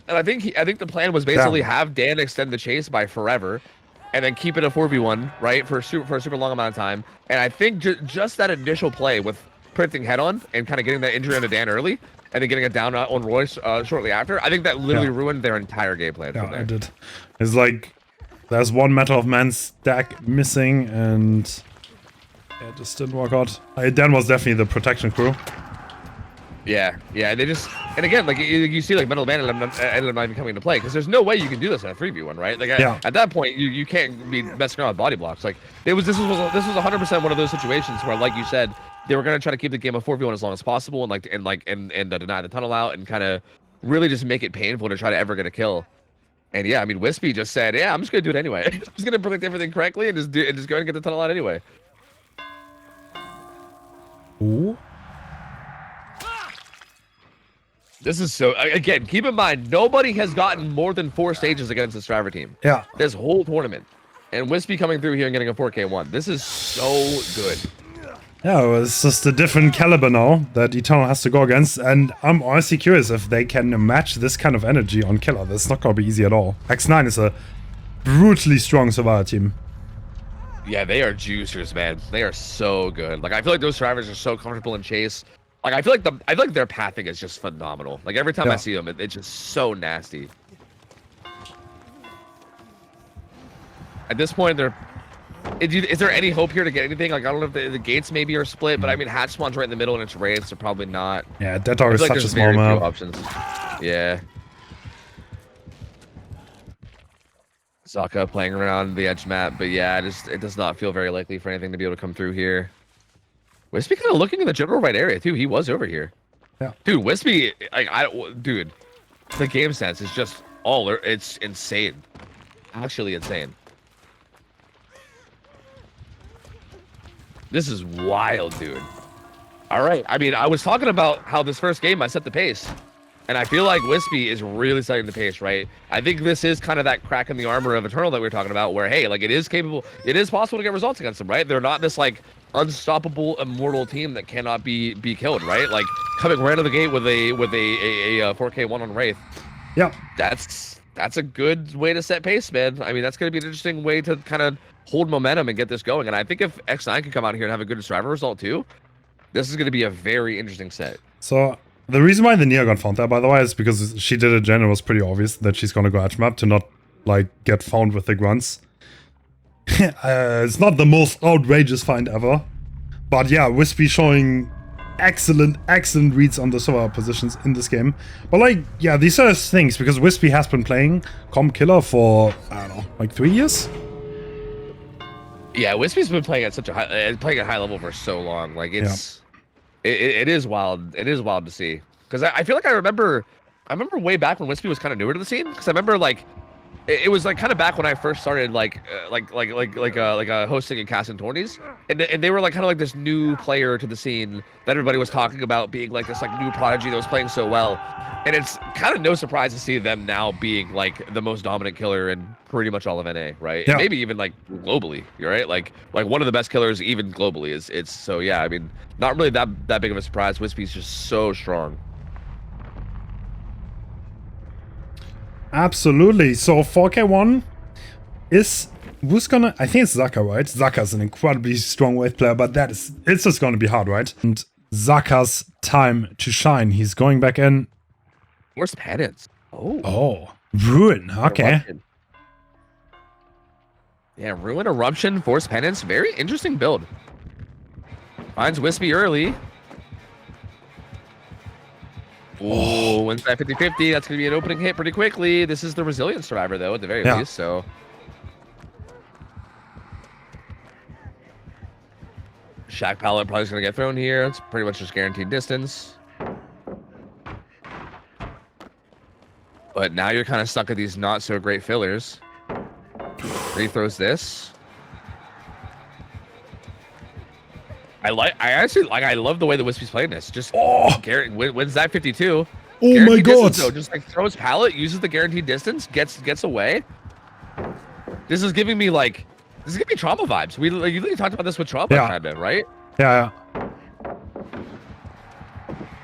B: And I think the plan was basically have Dan extend the chase by forever and then keep it a 4v1, right, for a super long amount of time. And I think just that initial play with predicting head-on and kind of getting that injury onto Dan early and then getting it down on Royce shortly after, I think that literally ruined their entire game plan.
A: Yeah, it did. It's like there's one Metal of Man stack missing, and it just didn't work out. Dan was definitely the protection crew.
B: Yeah, they just, and again, like you see, like Metal Man ended up not even coming into play because there's no way you can do this in a 3v1, right? Like at that point, you can't be messing around with body blocks. Like this was 100% one of those situations where, like you said, they were gonna try to keep the game a 4v1 as long as possible and deny the tunnel out and kind of really just make it painful to try to ever get a kill. And yeah, I mean, Wispy just said, yeah, I'm just gonna do it anyway. I'm just gonna predict everything correctly and just go ahead and get the tunnel out anyway.
A: Ooh.
B: This is so, again, keep in mind, nobody has gotten more than 4 stages against the Striver team.
A: Yeah.
B: This whole tournament. And Wispy coming through here and getting a 4K1. This is so good.
A: Yeah, well, it's just a different caliber now that Eternal has to go against. And I'm honestly curious if they can match this kind of energy on Killer. That's not going to be easy at all. X9 is a brutally strong Survivor team.
B: Yeah, they are juicers, man. They are so good. Like, I feel like those Survivors are so comfortable in chase. Like, I feel like their pathing is just phenomenal. Like, every time I see them, it's just so nasty. At this point, is there any hope here to get anything? Like, I don't know if the gates maybe are split, but I mean, Hatch spawn's right in the middle and it's Wraith, so probably not.
A: Yeah, Dead Dog is such a small map.
B: Options. Yeah. Zaka playing around the edge map, but yeah, it does not feel very likely for anything to be able to come through here. Wispy kind of looking in the general right area too. He was over here.
A: Yeah.
B: Dude, Wispy, dude, the game sense is just it's insane. Actually insane. This is wild, dude. All right. I mean, I was talking about how this first game I set the pace. And I feel like Wispy is really setting the pace, right? I think this is kind of that crack in the armor of Eternal that we were talking about, where, hey, like, it is possible to get results against them, right? They're not this, like, unstoppable, immortal team that cannot be killed, right? Like, coming right out of the gate with a 4K1 on Wraith.
A: Yeah.
B: That's a good way to set pace, man. I mean, that's going to be an interesting way to kind of hold momentum and get this going. And I think if X9 can come out here and have a good driver result, too, this is going to be a very interesting set.
A: So... the reason why the Nia got found there, by the way, is because she did it again. It was pretty obvious that she's gonna go edge map to not, like, get found with the grunts. It's not the most outrageous find ever. But yeah, Wispy showing excellent reads on the server positions in this game. But, like, yeah, these are things, because Wispy has been playing Comp Killer for, I don't know, like 3 years?
B: Yeah, Wispy's been playing at such a high level for so long. Like, it's... Yeah. It is wild. It is wild to see, because I feel like I remember I remember way back when Wispy was kind of newer to the scene, because I remember like it was like kind of back when I first started like hosting and casting tourneys, and they were like kind of like this new player to the scene that everybody was talking about being like this like new prodigy that was playing so well, and it's kind of no surprise to see them now being like the most dominant killer in pretty much all of NA, right?
A: Yeah.
B: And maybe even like globally, right? Like one of the best killers even globally is it's so yeah. I mean, not really that big of a surprise. Wispy's just so strong.
A: Absolutely. So 4K1 is who's gonna? I think it's Zaka, right? Zaka's an incredibly strong Wraith player, but it's just gonna be hard, right? And Zaka's time to shine. He's going back in.
B: Where's Penance?
A: Oh, Ruin. Okay.
B: Eruption. Yeah, Ruin, Eruption, Force Penance. Very interesting build. Finds Wispy early. Oh, wins that 50-50. That's going to be an opening hit pretty quickly. This is the Resilient Survivor, though, at the very least, so... Shack Pallet probably is going to get thrown here. It's pretty much just guaranteed distance. But now you're kind of stuck at these not-so-great fillers. Rethrows this. I love the way the Wispy's playing this. Just Garrett wins that 52.
A: Oh my god!
B: Though, just like throws pallet, uses the guaranteed distance, gets away. This is giving me trauma vibes. You literally talked about this with trauma, kind of, right?
A: Yeah.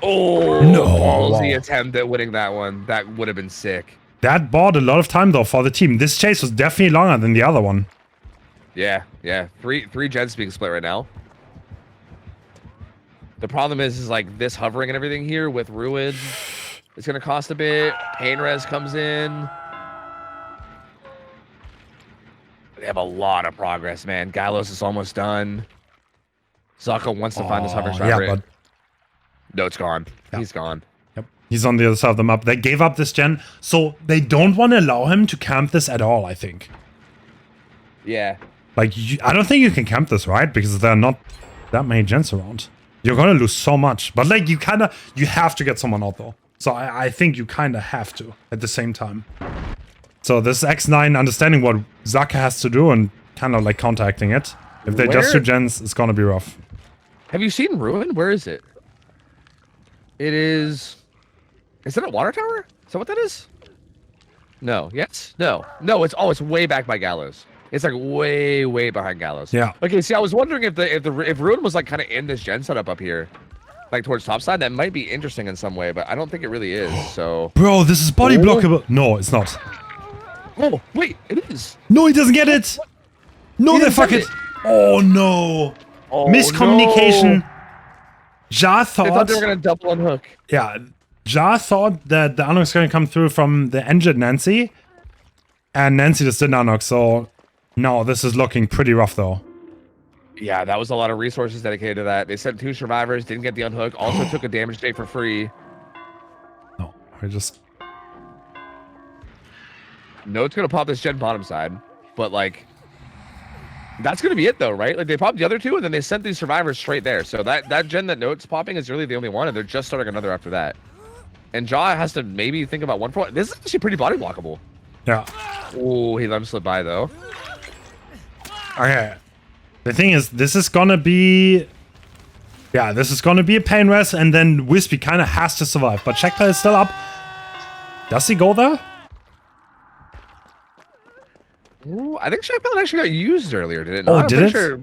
B: Oh
A: no!
B: Ballsy attempt at winning that one. That would have been sick.
A: That bought a lot of time though for the team. This chase was definitely longer than the other one.
B: Yeah. Three gens being split right now. The problem is like this hovering and everything here with Ruin. It's gonna cost a bit. Pain Res comes in. They have a lot of progress, man. Gallows is almost done. Zaka wants to find this hovering striker.
A: Yeah, but
B: no, it's gone.
A: Yeah.
B: He's gone.
A: Yep. He's on the other side of the map. They gave up this gen, so they don't want to allow him to camp this at all, I think.
B: Yeah.
A: Like, I don't think you can camp this, right? Because there are not that many gens around. You're gonna lose so much. But like, you have to get someone out though. So I think you kind of have to at the same time. So this X9 understanding what Zaka has to do and kind of like counteracting it. If they just do gens, it's gonna be rough.
B: Have you seen Ruin? Where is it? It is... Is it a water tower? Is that what that is? No. Yes? No. No, it's way back by Gallows. It's like way behind Gallows.
A: Yeah.
B: Okay, see, I was wondering if Ruin was like kind of in this gen setup up here, like towards topside, that might be interesting in some way, but I don't think it really is, so...
A: Bro, this is body blockable. No, it's not.
B: Oh, wait, it is.
A: No, he doesn't get it. No, they fuck it. Oh, no.
B: Oh,
A: Miscommunication.
B: No.
A: Ja thought...
B: They thought they were going to double unhook.
A: Yeah. Ja thought that the unhook's going to come through from the injured Nancy. And Nancy just didn't unhook, so... No, this is looking pretty rough, though.
B: Yeah, that was a lot of resources dedicated to that. They sent 2 survivors, didn't get the unhook, also took a damage day for free.
A: No, we're just...
B: No, it's going to pop this gen bottom side, but, like... That's going to be it, though, right? Like, they popped the other 2, and then they sent these survivors straight there. So that gen that Note's popping is really the only one, and they're just starting another after that. And Jaw has to maybe think about one for one. This is actually pretty body blockable.
A: Yeah.
B: Oh, he let him slip by, though.
A: Okay. The thing is, this is gonna be... Yeah, this is gonna be a pain rest, and then Wispy kind of has to survive. But Checkpad is still up. Does he go there?
B: Ooh, I think Shack Pallet actually got used earlier, did it
A: Oh,
B: not?
A: did it?
B: Sure.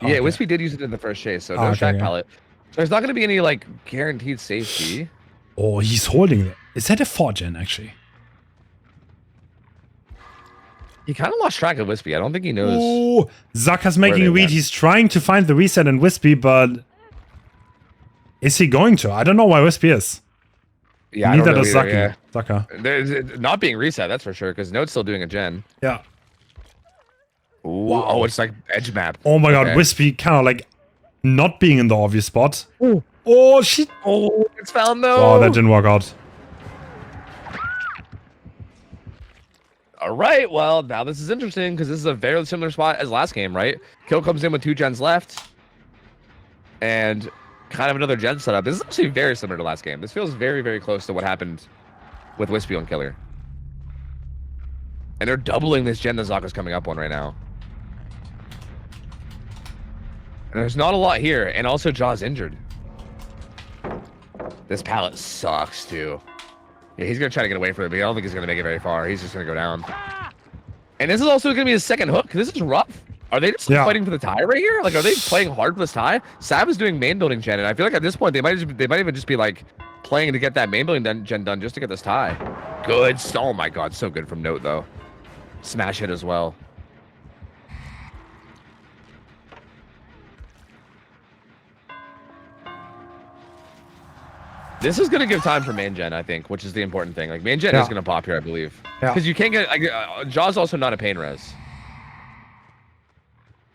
B: Yeah,
A: Okay.
B: Wispy did use it in the first chase, so no
A: Okay,
B: Shack
A: yeah.
B: Pallet. So there's not going to be any, like, guaranteed safety.
A: Oh, he's holding it. Is that a 4-gen, actually?
B: He kind of lost track of Wispy. I don't think he knows.
A: Oh, Zaka's making
B: they
A: a read.
B: went.
A: He's trying to find the reset in Wispy, but... Is he going to? I don't know why Wispy is.
B: Yeah, I
A: Neither
B: don't know
A: does
B: either,
A: Zaka.
B: yeah.
A: Zaka.
B: There's not being reset, that's for sure, because Note's still doing a gen.
A: Yeah.
B: Ooh,
A: Wow.
B: Oh, it's like edge map.
A: Oh my god,
B: Okay.
A: Wispy kind of like not being in the obvious spot. Oh, shit.
B: Oh, it's found though.
A: Oh, that didn't work out.
B: All right, well, now this is interesting because this is a very similar spot as last game, right? Kill comes in with 2 gens left. And kind of another gen setup. This is actually very similar to last game. This feels very close to what happened with Wispy on Killer. And they're doubling this gen that Zaka's coming up on right now. And there's not a lot here, and also Jaw's injured. This pallet sucks too. Yeah, he's gonna try to get away from it, but I don't think he's gonna make it very far. He's just gonna go down. And this is also gonna be his second hook. This is rough. Are they just fighting for the tie right here? Like, are they playing hard for this tie? Sav is doing main building gen, and I feel like at this point they might even just be like playing to get that main building gen done just to get this tie. Good. Oh my god, so good from Note though. Smash hit as well. This is gonna give time for main gen, I think, which is the important thing. Like, main gen is gonna pop here, I believe, because you can't get. Jaw's also not a pain res.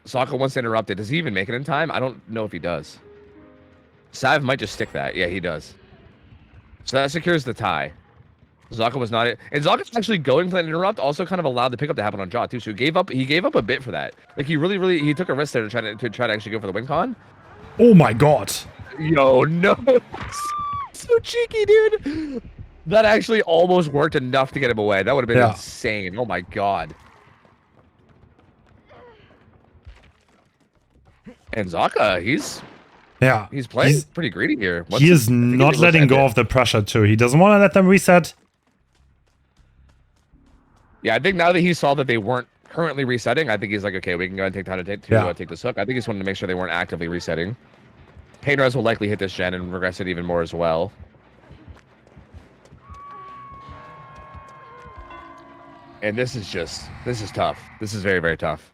B: Sokka wants to interrupt it. Does he even make it in time? I don't know if he does. Sav might just stick that. Yeah, he does. So that secures the tie. Zaka was not it, and Zaka's actually going for that interrupt. Also, kind of allowed the pickup to happen on Jaw too. So he gave up a bit for that. Like, he really he took a risk there to try to actually go for the win con.
A: Oh my god!
B: Yo, no. So cheeky, dude. That actually almost worked enough to get him away. That would have been insane. Oh my god. And Zaka, he's playing pretty greedy here.
A: He is not letting go of the pressure too. He doesn't want to let them reset.
B: Yeah, I think now that he saw that they weren't currently resetting, I think he's like, okay, we can go and take time to take this hook. I think he just wanted to make sure they weren't actively resetting. Pain Res will likely hit this gen and regress it even more as well. And this is tough. This is very, very tough.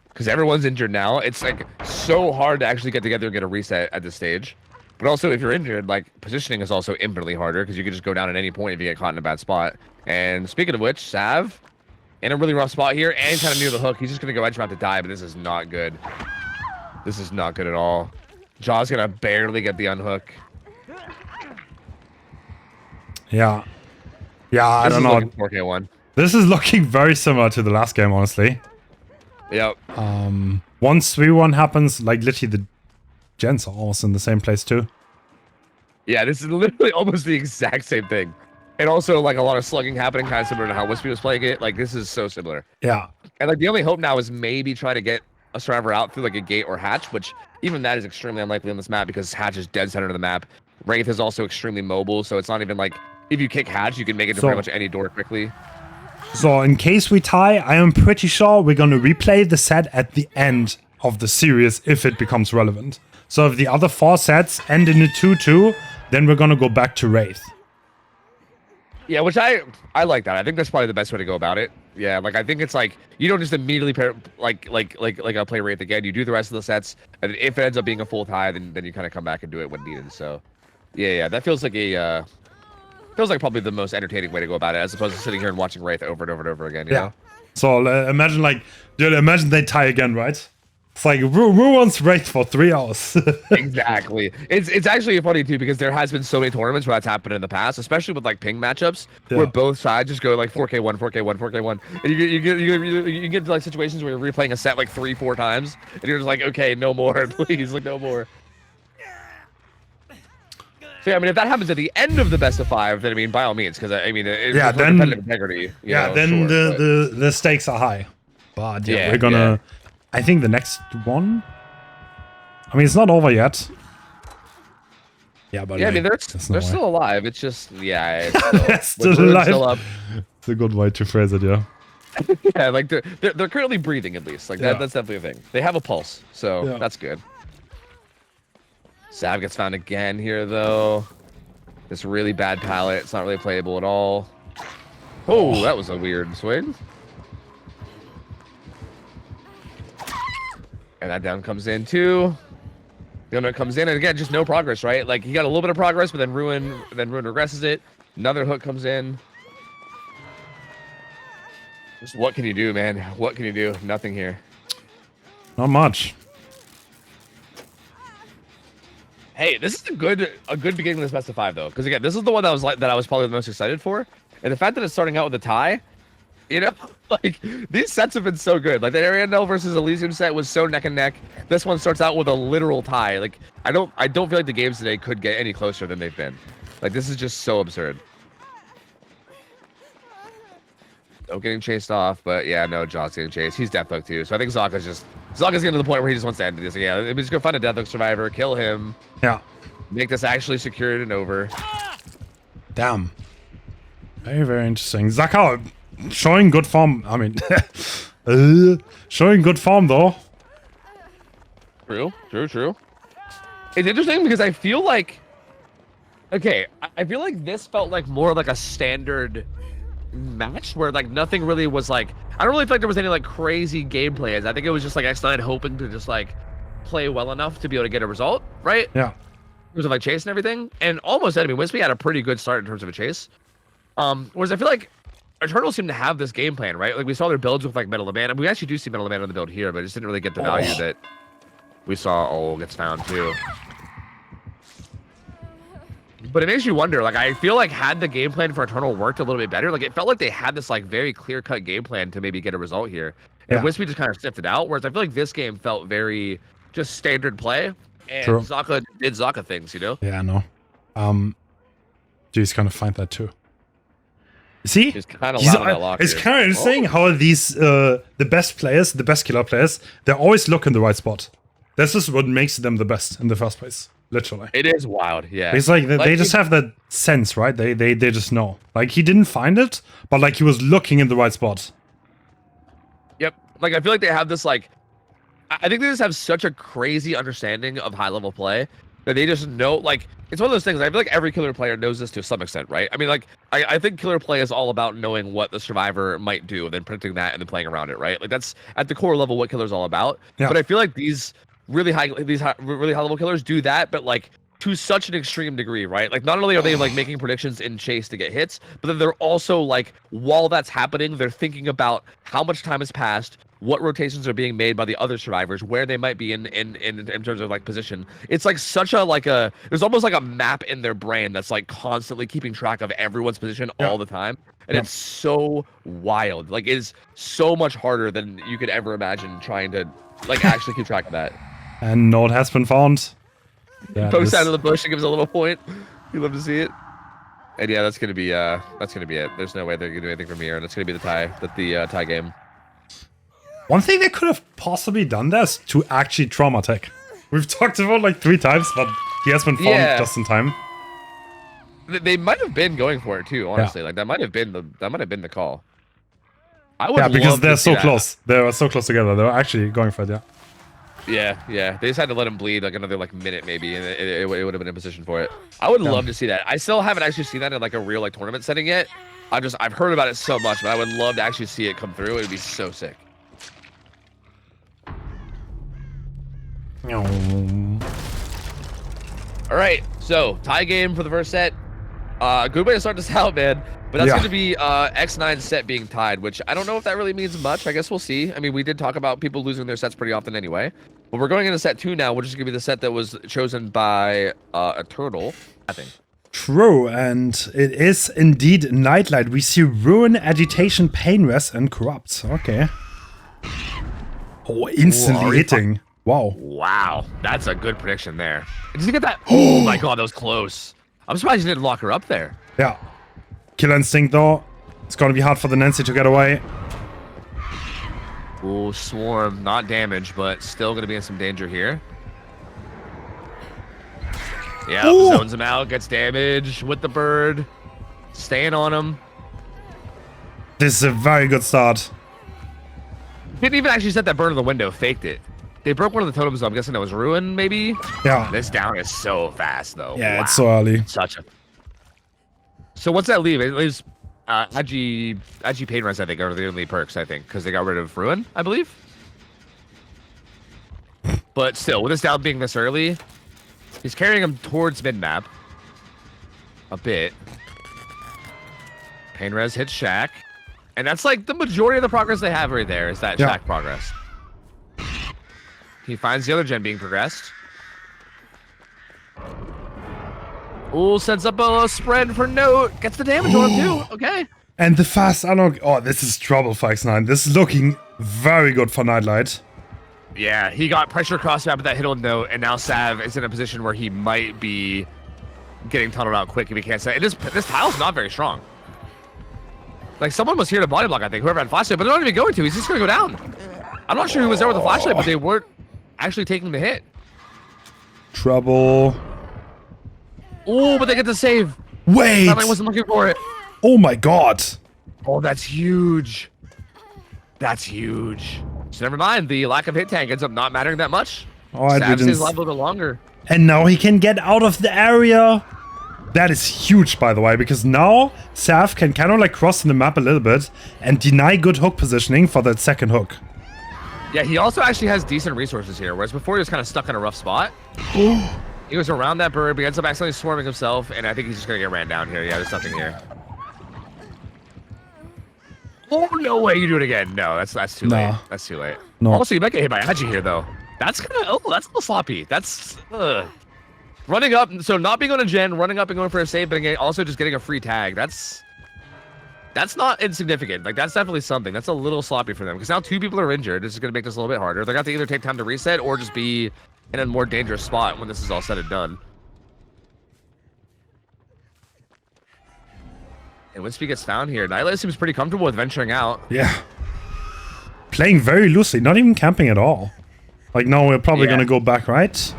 B: Because everyone's injured now. It's like so hard to actually get together and get a reset at this stage. But also, if you're injured, like, positioning is also infinitely harder because you can just go down at any point if you get caught in a bad spot. And speaking of which, Sav in a really rough spot here and kind of near the hook. He's just going to go edge about to die, but this is not good. This is not good at all. Jaw's going to barely get the unhook.
A: Yeah. Yeah, I don't know.
B: 4K1.
A: This is looking very similar to the last game, honestly.
B: Yep.
A: Once 3-1 happens, like, literally the gens are almost in the same place too.
B: Yeah, this is literally almost the exact same thing. And also, like, a lot of slugging happening, kind of similar to how Wispy was playing it. Like, this is so similar.
A: Yeah.
B: And, like, the only hope now is maybe try to get a survivor out through, like, a gate or hatch, which even that is extremely unlikely on this map because hatch is dead center of the map. Wraith is also extremely mobile, so it's not even like, if you kick hatch, you can make it to pretty much any door quickly.
A: So, in case we tie, I am pretty sure we're going to replay the set at the end of the series if it becomes relevant. So, if the other 4 sets end in a 2-2, then we're going to go back to Wraith.
B: Yeah, which I like that. I think that's probably the best way to go about it. Yeah, like, I think it's like, you don't just immediately pair, like I'll play Wraith again. You do the rest of the sets, and if it ends up being a full tie, then you kind of come back and do it when needed. So, yeah, that feels like a... feels like probably the most entertaining way to go about it, as opposed to sitting here and watching Wraith over and over and over again, you know?
A: So imagine, like, dude, imagine they tie again, right? It's like, who wants Wraith for 3 hours?
B: Exactly. It's actually funny, too, because there has been so many tournaments where that's happened in the past, especially with, like, ping matchups, where both sides just go, like, 4K1, 4K1, 4K1. And you get to, like, situations where you're replaying a set, like, 3-4 times, and you're just like, okay, no more, please, like, no more. So, yeah, I mean, if that happens at the end of the best of 5, then, I mean, by all means, because, I mean, it's
A: then
B: integrity.
A: Then the stakes are high. But, yeah, we're gonna... I think the next one... I mean, it's not over yet. Yeah, but...
B: Yeah, I mean, they're still alive. It's just... Yeah,
A: it's still alive. Still up. It's a good way to phrase it, yeah.
B: Yeah, like, they're currently breathing, at least. Like, that's definitely a thing. They have a pulse, so that's good. Sav gets found again here, though. This really bad pallet. It's not really playable at all. Oh, that was a weird swing. And that down comes in, too. The other comes in, and again, just no progress, right? Like, he got a little bit of progress, but then Ruin regresses it. Another hook comes in. Just what can you do, man? What can you do? Nothing here.
A: Not much.
B: Hey, this is a good beginning of this best of 5 though, because again, this is the one that I was probably the most excited for, and the fact that it's starting out with a tie, you know, like these sets have been so good. Like the Ariandel versus Elysium set was so neck and neck. This one starts out with a literal tie. Like I don't feel like the games today could get any closer than they've been. Like this is just so absurd. No getting chased off, but yeah, no, John's getting chased. He's Deathhook too. So I think Zaka's getting to the point where he just wants to end this. Yeah, he's gonna find a Deathhook survivor, kill him.
A: Yeah.
B: Make this actually secured and over.
A: Damn. Very, very interesting. Zaka showing good form. I mean, showing good form though.
B: True. It's interesting because I feel like, okay, I feel like this felt like more like a standard match where like nothing really was like, I don't really feel like there was any like crazy gameplay. I think it was just like X9 hoping to just like play well enough to be able to get a result, right?
A: Yeah.
B: In terms of like chase and everything, and almost enemy. Wispy had a pretty good start in terms of a chase. Whereas I feel like Eternal seemed to have this game plan, right? Like we saw their builds with like Metal of Man, and we actually do see Metal of Man on the build here, but it just didn't really get the value that we saw. Oh, gets found too. But it makes you wonder. Like I feel like had the game plan for Eternal worked a little bit better, like it felt like they had this like very clear cut game plan to maybe get a result here, and Wispy just kind of sniffed it out. Whereas I feel like this game felt very just standard play. And
A: True.
B: Zaka did Zaka things, you know?
A: Yeah, I know. He's gonna find that too. See?
B: He's kind of loud on that lock
A: It's
B: here.
A: kind of interesting how these, the best players, the best killer players, they always look in the right spot. This is what makes them the best in the first place. Literally.
B: It is wild, yeah.
A: It's like they just have that sense, right? They just know. Like he didn't find it, but like he was looking in the right spot.
B: Yep. Like I feel like they have this like, I think they just have such a crazy understanding of high level play that they just know, like, it's one of those things. I feel like every killer player knows this to some extent, right? I mean, like, I think killer play is all about knowing what the survivor might do and then predicting that and then playing around it, right? Like that's at the core level what killer's all about.
A: Yeah.
B: But I feel like these really high level killers do that, but like to such an extreme degree, right? Like not only are they like making predictions in chase to get hits, but then they're also like, while that's happening, they're thinking about how much time has passed, what rotations are being made by the other survivors, where they might be in terms of like position. It's like such a there's almost like a map in their brain that's like constantly keeping track of everyone's position all the time. And it's so wild. Like it is so much harder than you could ever imagine trying to like actually keep track of that.
A: And node has been found. Yeah,
B: Pokes out of the bush and gives a little point. You love to see it. And yeah, that's gonna be it. There's no way they're gonna do anything from here, and it's gonna be the tie game.
A: One thing they could have possibly done there is to actually trauma tech. We've talked about like 3 times, but he has been found just in time.
B: They might have been going for it too, honestly. Like that might have been the call. I would
A: because
B: love
A: they're
B: to see
A: so
B: that.
A: close. They were so close together. They were actually going for it,
B: Yeah. They just had to let him bleed like another like minute maybe, and it would have been in position for it. I would love to see that. I still haven't actually seen that in like a real like tournament setting yet. I've heard about it so much, but I would love to actually see it come through. It would be so sick. All right, so tie game for the first set. Good way to start this out, man. But that's going to be X9 set being tied, which I don't know if that really means much. I guess we'll see. I mean, we did talk about people losing their sets pretty often anyway. But we're going into set 2 now, which is going to be the set that was chosen by Eternal, I think.
A: True, and it is indeed Nightlight. We see Ruin, Agitation, Pain Rest, and Corrupt. Okay. Oh, instantly hitting. Wow.
B: Wow, that's a good prediction there. Did you get that? Oh my god, that was close. I'm surprised you didn't lock her up there.
A: Yeah. Killer Instinct, though. It's going to be hard for the Nancy to get away.
B: Ooh, Swarm, not damage, but still going to be in some danger here. Yeah, zones him out, gets damage with the bird. Staying on him.
A: This is a very good start.
B: Didn't even actually set that bird in the window, faked it. They broke one of the totems, so I'm guessing that was Ruin, maybe?
A: Yeah.
B: This down is so fast, though.
A: Yeah,
B: wow.
A: it's so early.
B: So what's that leave? It leaves Agi Pain Rest, I think, are the only perks, I think, because they got rid of Ruin, I believe. But still, with this down being this early, he's carrying him towards mid-map. A bit. Pain Res hits Shack. And that's like the majority of the progress they have right there is that Shack progress. He finds the other gen being progressed. Ooh, sets up a spread for Note. Gets the damage on him too. Okay.
A: And the fast unlock. Oh, this is trouble for X9. This is looking very good for Nightlight.
B: Yeah, he got pressure cross map with that hit on Note, and now Sav is in a position where he might be getting tunneled out quick if he can't say. And this tile's not very strong. Like someone was here to body block, I think, whoever had flashlight, but they're not even going to. He's just gonna go down. I'm not sure who was there with the flashlight, but they weren't actually taking the hit.
A: Trouble.
B: Oh, but they get the save.
A: Wait.
B: I wasn't looking for it.
A: Oh my god.
B: Oh, that's huge. That's huge. So never mind. The lack of hit tank ends up not mattering that much.
A: All right,
B: Sav stays alive a little bit longer.
A: And now he can get out of the area. That is huge, by the way, because now Sav can kind of like cross the map a little bit and deny good hook positioning for that second hook.
B: Yeah, he also actually has decent resources here, whereas before he was kind of stuck in a rough spot. He was around that bird, but he ends up accidentally swarming himself, and I think he's just gonna get ran down here. Yeah, there's nothing here. Oh, no way you do it again. No, that's too late. That's too late.
A: No.
B: Also, you might get hit by Agi here, though. That's kind of, that's a little sloppy. That's, running up, so not being on a gen, running up and going for a save, but also just getting a free tag. That's not insignificant. Like, that's definitely something. That's a little sloppy for them, because now 2 people are injured. This is going to make this a little bit harder. They're going to have to either take time to reset or just be in a more dangerous spot when this is all said and done. And Wispy gets found here. Nightlight seems pretty comfortable with venturing out.
A: Yeah. Playing very loosely, not even camping at all. Like, no, we're probably going to go back, right?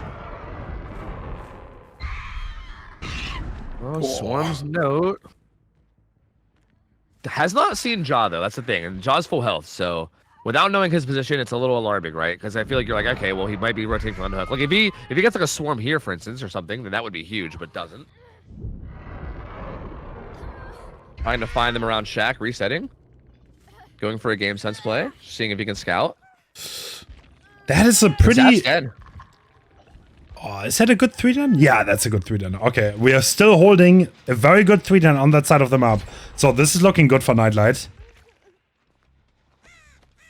B: Oh, Swarm's note. Has not seen Jaw, though. That's the thing. And Jaw's full health, so without knowing his position, it's a little alarming, right? Because I feel like you're like, okay, well, he might be rotating from underhook. Like, if he gets like a Swarm here, for instance, or something, then that would be huge, but doesn't. Trying to find them around Shack, resetting. Going for a game sense play, seeing if he can scout.
A: That is a pretty...
B: Dead.
A: Oh, is that a good 3-10? Yeah, that's a good 3-10. Okay, we are still holding a very good 3-10 on that side of the map. So this is looking good for Nightlight.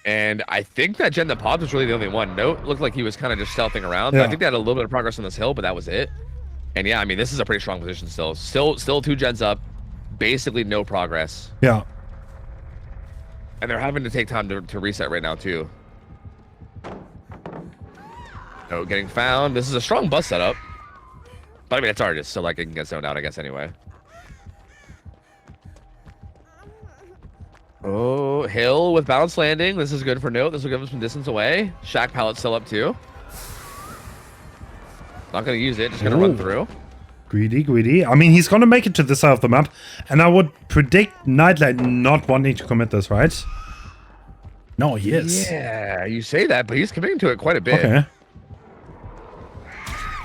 B: And I think that gen that popped was really the only one. Note looked like he was kind of just stealthing around.
A: Yeah.
B: I think they had a little bit of progress on this hill, but that was it. And yeah, I mean, this is a pretty strong position still. Still 2 gens up. Basically no progress.
A: Yeah.
B: And they're having to take time to reset right now, too. Oh, getting found. This is a strong bus setup. But I mean, it's artist, so like it can get zoned out, I guess, anyway. Oh, Hill with bounce landing. This is good for Note. This will give him some distance away. Shack pallet still up, too. Not going to use it. Just going to run through.
A: Greedy. I mean, he's going to make it to this side of the map. And I would predict Nightlight not wanting to commit this, right? No, he is.
B: Yeah, you say that, but he's committing to it quite a bit.
A: Okay.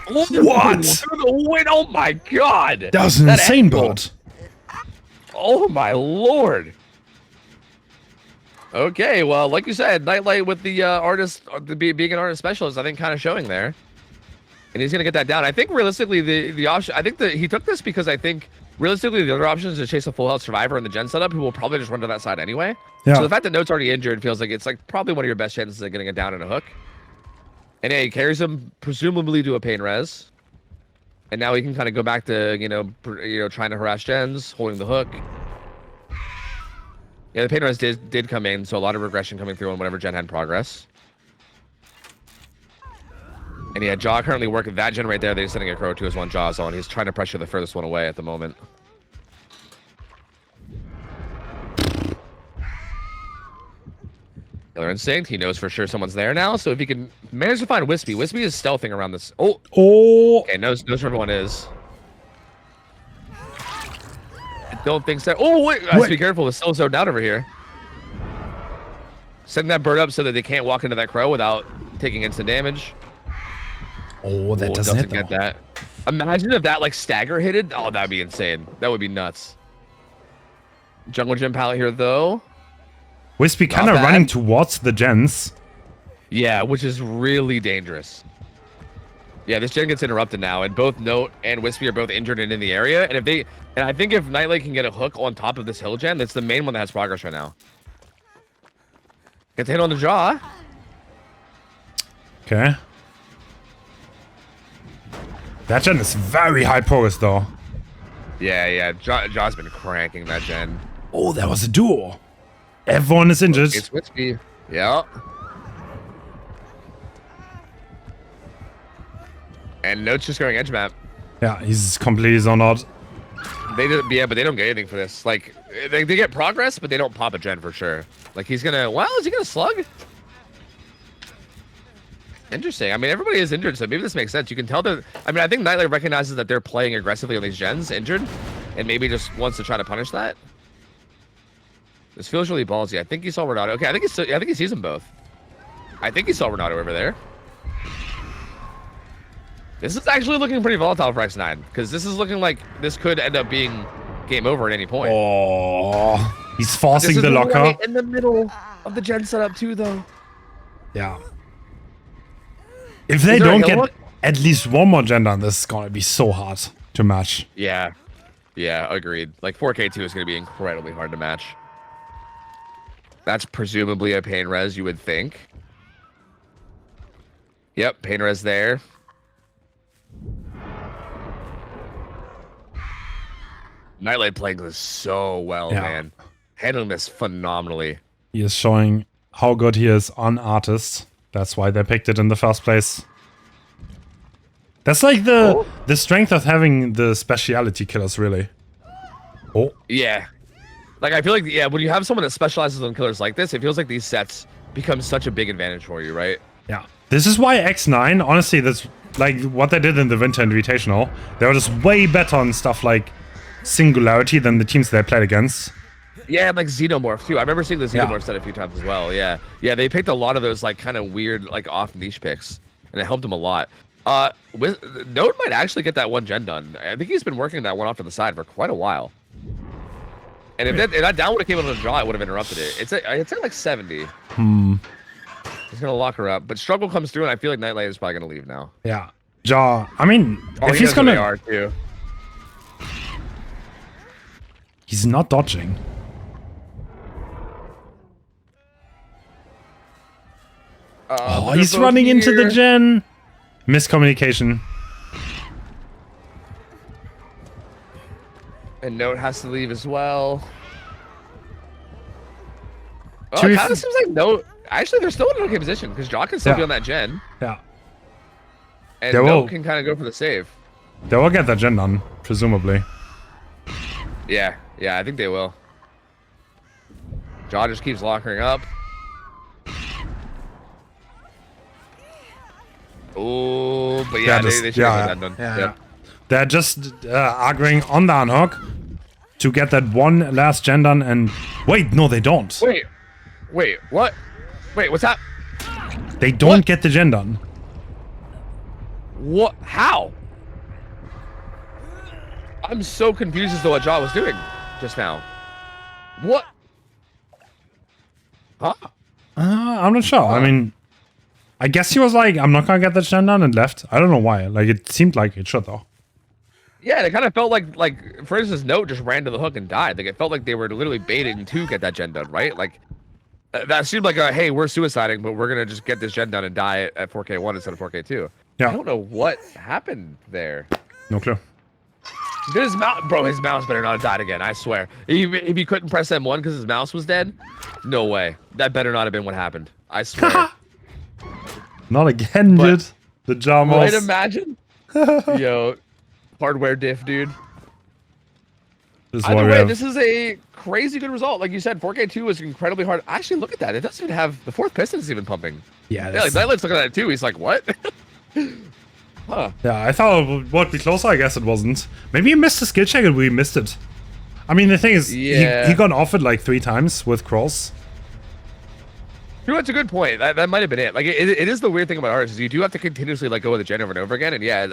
B: What? Through the wind. Oh my god.
A: That was an insane
B: angle.
A: bolt.
B: Oh my lord. Okay, well, like you said, Nightlight with the artist, being an artist specialist, I think kind of showing there. And he's going to get that down. I think realistically, the option, I think that he took this because I think realistically the other option is to chase a full health survivor in the gen setup who will probably just run to that side anyway.
A: Yeah.
B: So the fact that Note's already injured feels like it's like probably one of your best chances of getting it down in a hook. And yeah, he carries him presumably to a pain res. And now he can kind of go back to, you know, trying to harass gens, holding the hook. Yeah, the pain res did come in, so a lot of regression coming through on whatever gen had progress. And yeah, Jaw currently working that gen right there. They're sending a crow to his one Jaws on. He's trying to pressure the furthest one away at the moment. Killer Instinct. He knows for sure someone's there now. So if he can manage to find Wispy. Wispy is stealthing around this. Oh. Okay, knows where everyone is. I don't think so. Oh, wait. Guys, be careful. It's so down over here. Setting that bird up so that they can't walk into that crow without taking instant damage.
A: Oh, that doesn't
B: get that. Imagine if that like stagger hit it. Oh, that'd be insane. That would be nuts. Jungle Gym pallet here though.
A: Wispy kind of running towards the gens.
B: Yeah, which is really dangerous. Yeah, this gen gets interrupted now, and both Note and Wispy are both injured and in the area. And I think if Nightlight can get a hook on top of this hill gen, that's the main one that has progress right now. Gets hit on the jaw.
A: Okay. That gen is very high progress, though.
B: Yeah. Jaw's been cranking that gen.
A: Oh, that was a duo. Everyone is injured.
B: It's Wispy. Yeah. And Note's just going edge map.
A: Yeah, he's completely zoned out.
B: They don't get anything for this. Like, They get progress, but they don't pop a gen for sure. Like he's gonna. Well, is he gonna slug? Interesting. I mean, everybody is injured, so maybe this makes sense. You can tell that. I mean, I think Nightlight recognizes that they're playing aggressively on these gens, injured, and maybe just wants to try to punish that. This feels really ballsy. I think he saw Renato. Okay, I think he sees them both. I think he saw Renato over there. This is actually looking pretty volatile for X9, because this is looking like this could end up being game over at any point.
A: Oh, he's forcing the locker.
B: Right in the middle of the gen setup too, though.
A: Yeah. If they don't get at least one more gen done, this is gonna be so hard to match.
B: Yeah. Yeah, agreed. Like 4K2 is gonna be incredibly hard to match. That's presumably a pain res, you would think. Yep, pain res there. Nightlight playing this so well, man. Handling this phenomenally.
A: He is showing how good he is on artists. That's why they picked it in the first place. That's like the strength of having the speciality killers, really. Oh.
B: Yeah. Like, I feel like, yeah, when you have someone that specializes on killers like this, it feels like these sets become such a big advantage for you, right?
A: Yeah. This is why X9, honestly, that's like what they did in the Winter Invitational. They were just way better on stuff like Singularity than the teams they played against.
B: Yeah, and like Xenomorph too. I remember seeing the Xenomorph set a few times as well. Yeah, yeah, they picked a lot of those like kind of weird, like off niche picks, and it helped them a lot. Note might actually get that one gen done. I think he's been working that one off to the side for quite a while. And if that down would have came out on the draw, it would have interrupted it. It's at like 70. He's gonna lock her up, but struggle comes through, and I feel like Nightlight is probably gonna leave now.
A: Yeah, Jaw. I mean, if he's gonna,
B: AR too.
A: He's not dodging. Oh, he's running into the gen. Miscommunication.
B: And Note has to leave as well. Oh, it kind of seems like Note. Actually, they're still in an okay position because Jaw can still be on that gen.
A: Yeah.
B: And Note can kind of go for the save.
A: They will get that gen done, presumably.
B: Yeah, yeah, I think they will. Jaw just keeps locking up. Oh, but yeah, they should get that done.
A: Yeah. They're just arguing on the unhook to get that one last gen done, and wait, no, they don't.
B: Wait, what? Wait, what's that?
A: They don't get the gen done.
B: What? How? I'm so confused as to what Jaw was doing just now. What? Huh?
A: I'm not sure. I mean, I guess he was like, I'm not gonna get the gen done, and left. I don't know why. Like, it seemed like it should, though.
B: Yeah, it kind of felt like for instance, Note just ran to the hook and died. Like, it felt like they were literally baiting to get that gen done, right? Like, that seemed like a, hey, we're suiciding, but we're gonna just get this gen done and die at 4K1 instead of 4K2.
A: Yeah.
B: I don't know what happened there.
A: No clue.
B: Did his mouse, bro? His mouse better not have died again. I swear. If he couldn't press M1 because his mouse was dead, no way. That better not have been what happened. I swear.
A: Not again, dude. The Jaw mouse.
B: Right, imagine. Yo, hardware diff, dude. Either way, this is a crazy good result. Like you said, 4K2 was incredibly hard. Actually, look at that. It doesn't even have the fourth piston is even pumping.
A: Yeah,
B: like Nightlight's looking at it too. He's like, what? Huh.
A: Yeah, I thought it would be closer. I guess it wasn't. Maybe he missed the skill check and we missed it. I mean, the thing is, he got offered like 3 times with cross.
B: That's a good point. That might have been it. Like, it is the weird thing about ours is you do have to continuously like go with the gen over and over again. And yeah,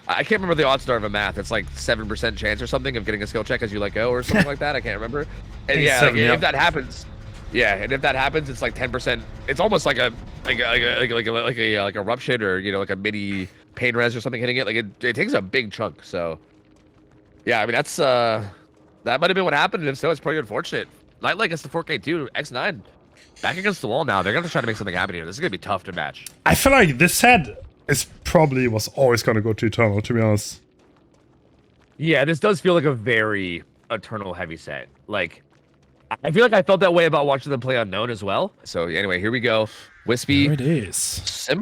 B: I can't remember the odds star of a math. It's like 7% chance or something of getting a skill check as you let go or something like that. I can't remember. And yeah, if that happens, and if that happens, it's like 10%. It's almost like a rupture or like a mini pain res or something hitting it. Like it takes a big chunk. So yeah, I mean that's that might have been what happened. And if so, it's pretty unfortunate. Nightlight gets the 4K2 X9. Back against the wall now. They're going to try to make something happen here. This is going to be tough to match.
A: I feel like this set was always going to go to Eternal, to be honest.
B: Yeah, this does feel like a very Eternal heavy set. Like, I feel like I felt that way about watching them play Unknown as well. So anyway, here we go. Wispy.
A: There it is.
B: Same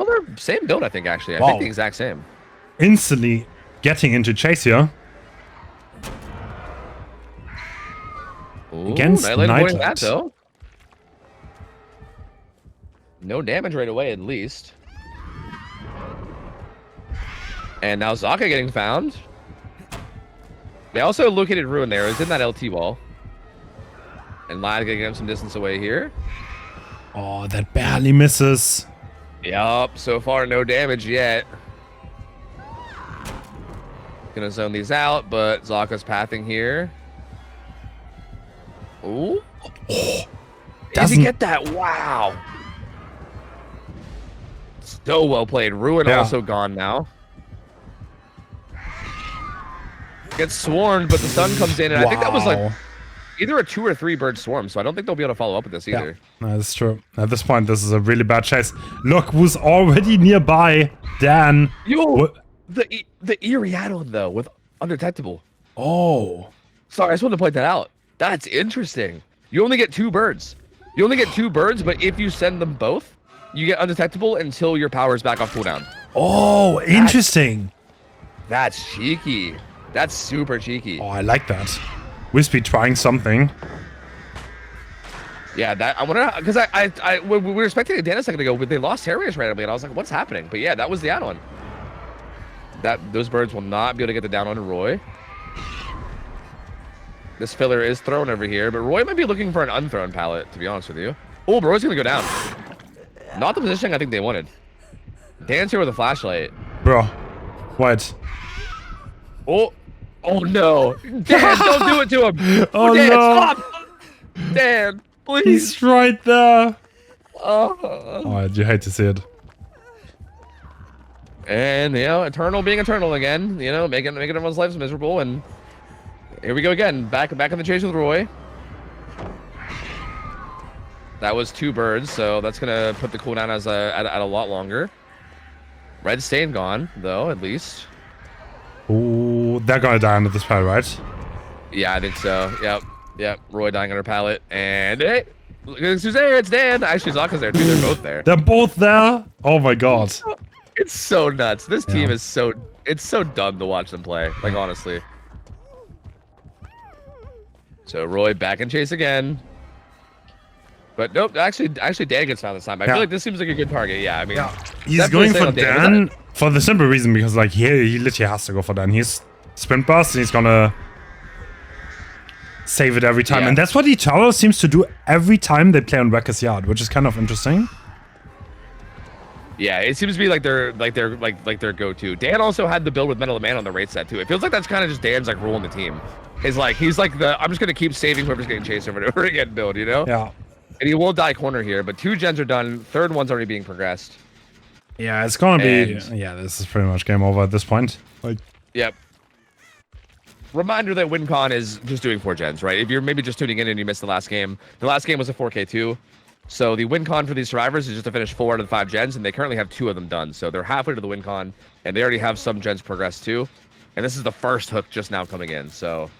B: build, I think, actually.
A: Wow.
B: I think the exact same.
A: Instantly getting into chase here.
B: Ooh,
A: Against
B: Nightlight avoiding
A: Nightlight.
B: that though. No damage right away, at least. And now Zaka getting found. They also located Ruin there. It's in that LT wall. And Lion getting him some distance away here.
A: Oh, that barely misses.
B: Yup, so far no damage yet. Gonna zone these out, but Zaka's pathing here. Ooh. Does he
A: Doesn't-
B: get that? Wow. So well played. Ruin
A: Yeah.
B: also gone now. Gets swarmed, but the sun comes in, and I think that was like
A: Wow.
B: either a 2 or 3 bird swarm, so I don't think they'll be able to follow up with this either.
A: No, that's true. At this point, this is a really bad chase. Look who's already nearby. Dan.
B: Yo,
A: What?
B: the eerie add-on though with undetectable.
A: Oh.
B: Sorry, I just wanted to point that out. That's interesting. You only get 2 birds. You only get 2 birds, but if you send them both, you get undetectable until your power is back off cooldown.
A: Oh, interesting.
B: That's cheeky. That's super cheeky.
A: Oh, I like that. Wispy trying something.
B: Yeah, that I wonder because we were expecting a Dan a second ago, but they lost Harriers randomly, and I was like, what's happening? But yeah, that was the add-on. Those birds will not be able to get the down on Roy. This filler is thrown over here, but Roy might be looking for an unthrown pallet, to be honest with you. Oh, but Roy's gonna go down. Not the positioning I think they wanted. Dan's here with a flashlight.
A: Bro. What?
B: Oh no. Dan, don't do it to him.
A: Oh,
B: Dan,
A: no.
B: stop. Dan, please.
A: He's right there.
B: Oh.
A: Oh, you hate to see it.
B: And Eternal being Eternal again, making everyone's lives miserable, and here we go again, back in the chase with Roy. That was 2 birds, so that's gonna put the cooldown at a lot longer. Red Stain gone though, at least.
A: Oh, they're gonna die under this pile, right?
B: Yeah, I think so. Yep. Roy dying on her pallet, and hey, look who's there? It's Dan. Actually, Zaka's there too. They're both there.
A: They're both there. Oh my god.
B: It's so nuts. This team
A: Yeah.
B: is it's so dumb to watch them play. Like honestly. So Roy back in chase again. But nope, actually Dan gets found this time. I feel like this seems like a good target. Yeah, I mean,
A: He's
B: definitely
A: going
B: staying
A: for
B: on Dan.
A: Dan for the simple reason because like he literally has to go for Dan. He's sprint burst and he's gonna save it every time.
B: Yeah.
A: And that's what Eternal seems to do every time they play on Wrecker's Yard, which is kind of interesting.
B: Yeah, it seems to be like their go-to. Dan also had the build with Metal Man on the Wraith set too. It feels like that's kind of just Dan's like rule in the team. He's like the I'm just gonna keep saving whoever's getting chased over and over again build,
A: Yeah.
B: And he will die corner here, but 2 gens are done. Third one's already being progressed.
A: Yeah, it's gonna be
B: And-
A: yeah, this is pretty much game over at this point. Like
B: Yep. Reminder that WinCon is just doing 4 gens, right? If you're maybe just tuning in and you missed the last game was a 4K2. So the WinCon for these survivors is just to finish 4 out of the 5 gens, and they currently have 2 of them done. So they're halfway to the WinCon, and they already have some gens progressed too. And this is the first hook just now coming in. So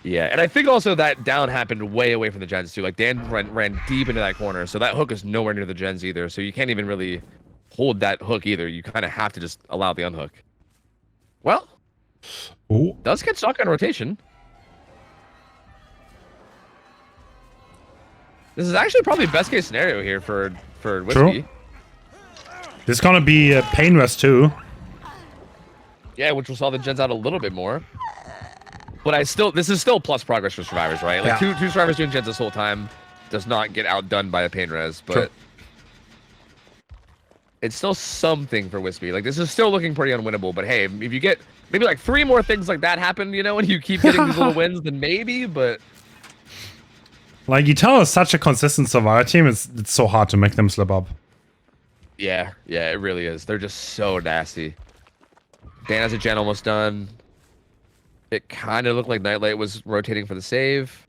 B: yeah, and I think also that down happened way away from the gens too. Like Dan ran deep into that corner, so that hook is nowhere near the gens either. So you can't even really hold that hook either. You kind of have to just allow the unhook. Well,
A: oh,
B: does get stuck on rotation. This is actually probably best case scenario here for Whiskey.
A: True. This is gonna be a pain rest too.
B: Yeah, which will solve the gens out a little bit more. But this is still plus progress for survivors, right? Like
A: Yeah.
B: two survivors doing gens this whole time does not get outdone by a pain res, but
A: True.
B: it's still something for Wispy. Like this is still looking pretty unwinnable. But hey, if you get maybe like 3 more things like that happen, and you keep getting these little wins, then maybe. But
A: Like Eternal is such a consistent survivor team, it's so hard to make them slip up.
B: yeah, it really is. They're just so nasty. Dan has a gen almost done. It kind of looked like Nightlight was rotating for the save.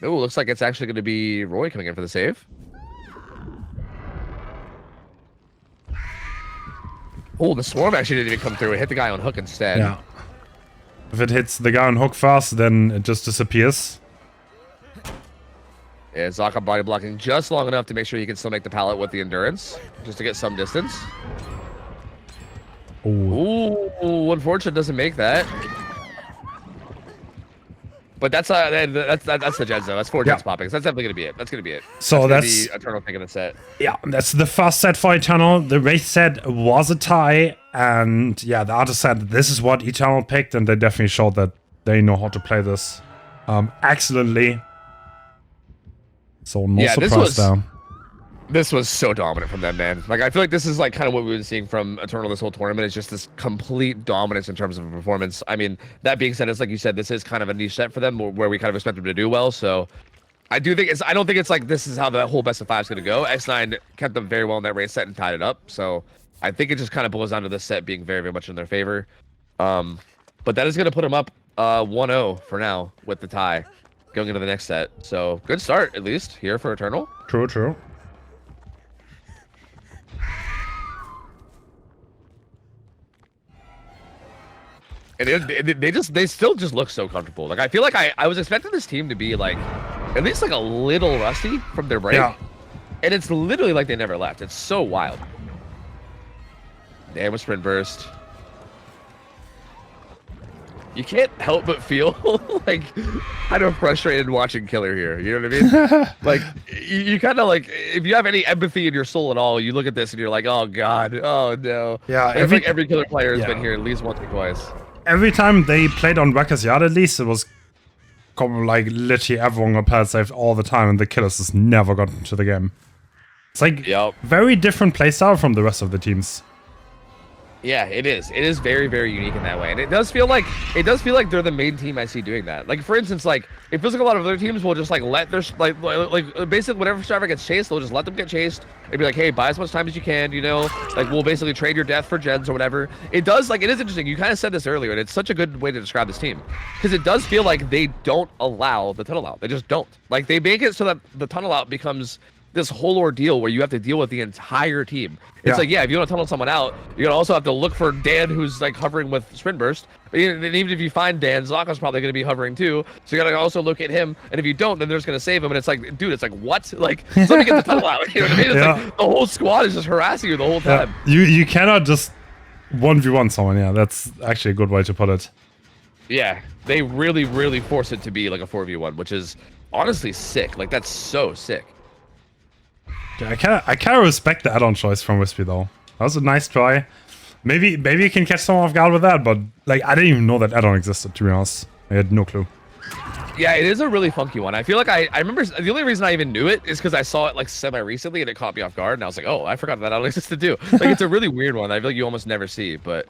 B: Oh, looks like it's actually going to be Roy coming in for the save. Oh, the swarm actually didn't even come through. It hit the guy on hook instead.
A: Yeah. If it hits the guy on hook fast, then it just disappears.
B: Yeah, Zaka body blocking just long enough to make sure he can still make the pallet with the endurance, just to get some distance.
A: Oh,
B: Ooh, unfortunate doesn't make that. But that's the gens though. That's 4 gens popping. So that's definitely gonna be it. That's gonna be it.
A: So
B: that's the Eternal thing in the set.
A: Yeah, that's the first set for Eternal. The Wraith set was a tie, and yeah, the other set, this is what Eternal picked, and they definitely showed that they know how to play this excellently. So no surprise there.
B: This was so dominant from them, man. Like, I feel like this is like kind of what we've been seeing from Eternal this whole tournament. It's just this complete dominance in terms of performance. I mean, that being said, it's like you said, this is kind of a niche set for them where we kind of expect them to do well. So I don't think it's like this is how the whole best of 5 is going to go. X9 kept them very well in that race set and tied it up. So I think it just kind of boils down to this set being very, very much in their favor. But that is going to put them up 1-0 for now with the tie going into the next set. So good start, at least, here for Eternal.
A: True, true.
B: And they still just look so comfortable. Like, I feel like I was expecting this team to be like at least like a little rusty from their break. Yeah. And it's literally like they never left. It's so wild. Damn, with sprint burst. You can't help but feel like kind of frustrated watching Killer here. You know what I mean? Like, you kind of like, if you have any empathy in your soul at all, you look at this and you're like, oh god, oh no.
A: Yeah,
B: every Killer player has been here at least once or twice.
A: Every time they played on Wrecker's Yard, at least, it was like literally everyone got pad saved all the time, and the Killers just never got into the game. It's like very different playstyle from the rest of the teams.
B: Yeah, it is. It is very, very unique in that way, and it does feel like they're the main team I see doing that. Like, for instance, like it feels like a lot of other teams will just like let their like basically whenever survivor gets chased, they'll just let them get chased and be like, hey, buy as much time as you can, you know, like we'll basically trade your death for gens or whatever. It is interesting. You kind of said this earlier, and it's such a good way to describe this team because it does feel like they don't allow the tunnel out. They just don't. Like, they make it so that the tunnel out becomes this whole ordeal where you have to deal with the entire team. It's like, yeah, if you want to tunnel someone out, you're gonna also have to look for Dan, who's like hovering with sprint burst. But even if you find Dan, Zaka's probably gonna be hovering too. So you gotta also look at him. And if you don't, then they're just gonna save him. And it's like, dude, it's like, what? Like, let me get the tunnel out. You know what I mean? It's like the whole squad is just harassing you the whole time.
A: You cannot just 1v1 someone. Yeah, that's actually a good way to put it.
B: Yeah, they really, really force it to be like a 4v1, which is honestly sick. Like, that's so sick.
A: I kind of respect the add-on choice from Wispy though. That was a nice try. Maybe you can catch someone off guard with that, but like I didn't even know that add-on existed, to be honest. I had no clue.
B: Yeah, it is a really funky one. I feel like I remember the only reason I even knew it is because I saw it like semi-recently and it caught me off guard, and I was like, oh, I forgot that add-on existed too. Like, it's a really weird one. I feel like you almost never see, but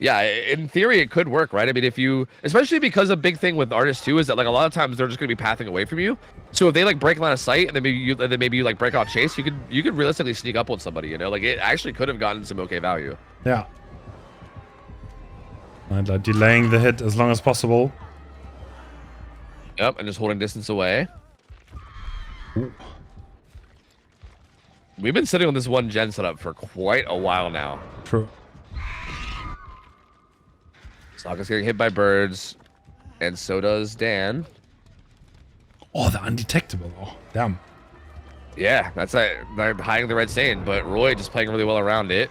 B: yeah, in theory it could work, right? I mean, if you, especially because a big thing with artists too is that like a lot of times they're just gonna be pathing away from you. So if they like break line of sight and then maybe you like break out chase, you could realistically sneak up on somebody. You know, like it actually could have gotten some okay value.
A: Yeah. And delaying the hit as long as possible.
B: Yep, and just holding distance away. Ooh. We've been sitting on this one gen setup for quite a while now.
A: True.
B: Sokka's getting hit by birds, and so does Dan.
A: Oh, the undetectable though. Damn.
B: Yeah, that's they're hiding the red stain, but Roy just playing really well around it.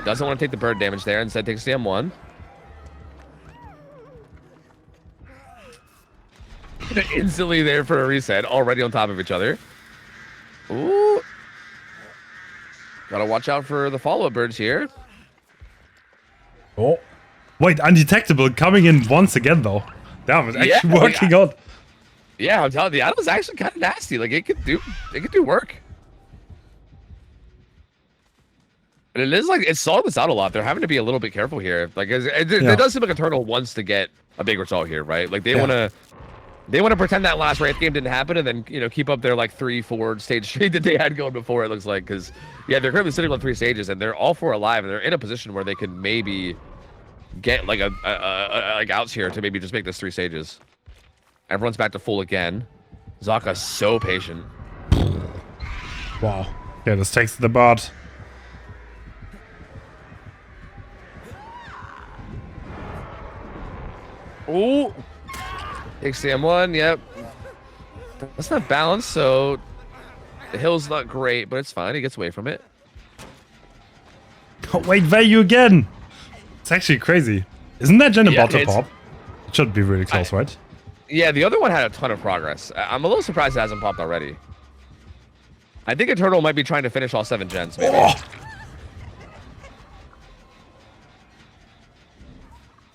B: Doesn't want to take the bird damage there, instead takes the M1. Instantly there for a reset, already on top of each other. Ooh. Gotta watch out for the follow-up birds here.
A: Oh. Wait, undetectable coming in once again though. Damn, it's actually working out.
B: Yeah, I'm telling you, that was actually kind of nasty. Like it could do work. And it is like it's solved this out a lot. They're having to be a little bit careful here. Like it does seem like Eternal wants to get a big result here, right? Like they want to pretend that last Wraith game didn't happen, and then keep up their like 3-4 stage streak that they had going before. It looks like because they're currently sitting on 3 stages, and they're all 4 alive, and they're in a position where they could maybe get like like outs here to maybe just make this 3 stages. Everyone's back to full again. Zaka's so patient.
A: Wow. Yeah, this takes the bot.
B: Ooh. Takes the M1, yep. That's not balanced, so the hill's not great, but it's fine. He gets away from it.
A: Oh, wait, value again. It's actually crazy. Isn't that gen about to pop? It should be really close, right?
B: Yeah, the other one had a ton of progress. I'm a little surprised it hasn't popped already. I think Eternal might be trying to finish all 7 gens, maybe.
A: Oh.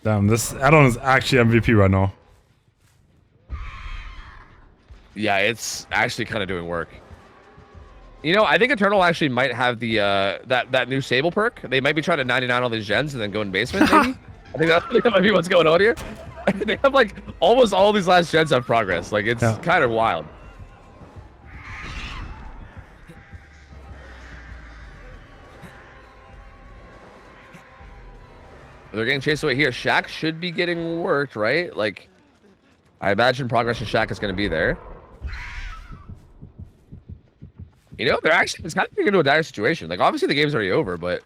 A: Damn, this add-on is actually MVP right now.
B: Yeah, it's actually kind of doing work. You know, I think Eternal actually might have the that new Sable perk. They might be trying to 99 all these gens and then go in basement, maybe. I think that might be what's going on here. They have like almost all these last gens have progress. Like it's kind of wild. They're getting chased away here. Shaq should be getting worked, right? Like, I imagine progress in Shaq is going to be there. You know, they're actually, it's kind of getting into a dire situation. Like, obviously the game's already over, but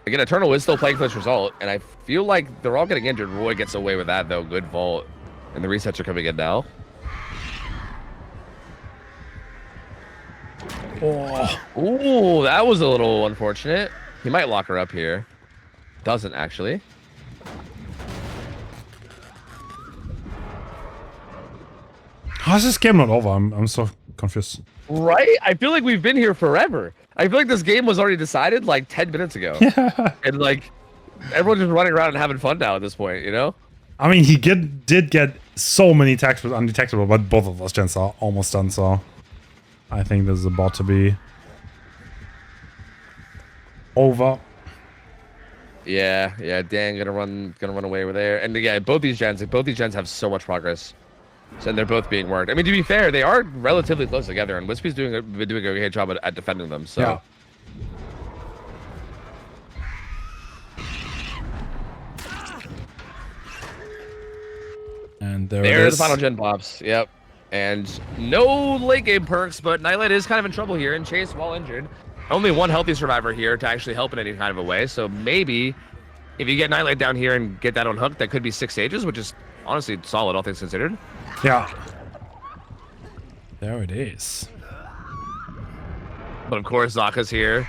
B: again, Eternal is still playing for this result, and I feel like they're all getting injured. Roy gets away with that, though. Good vault. And the resets are coming in now.
A: Oh.
B: Ooh, that was a little unfortunate. He might lock her up here. Doesn't, actually.
A: How's this game not over? I'm so confused.
B: Right? I feel like we've been here forever. I feel like this game was already decided like 10 minutes ago.
A: Yeah.
B: And like, everyone's just running around and having fun now at this point, you know?
A: I mean, he did get so many attacks with undetectable, but both of those gens are almost done, so I think this is about to be over.
B: Yeah, Dan gonna run away over there. And yeah, both these gens have so much progress. So, and they're both being worked. I mean, to be fair, they are relatively close together, and Wispy's been doing a okay job at defending them. So.
A: Yeah. And
B: there's the final gen pops. Yep. And no late game perks, but Nightlight is kind of in trouble here, and Chase, while injured, only one healthy survivor here to actually help in any kind of a way. So maybe if you get Nightlight down here and get that on hook, that could be 6 stages, which is honestly solid, all things considered.
A: Yeah. There it is.
B: But of course, Zaka's here.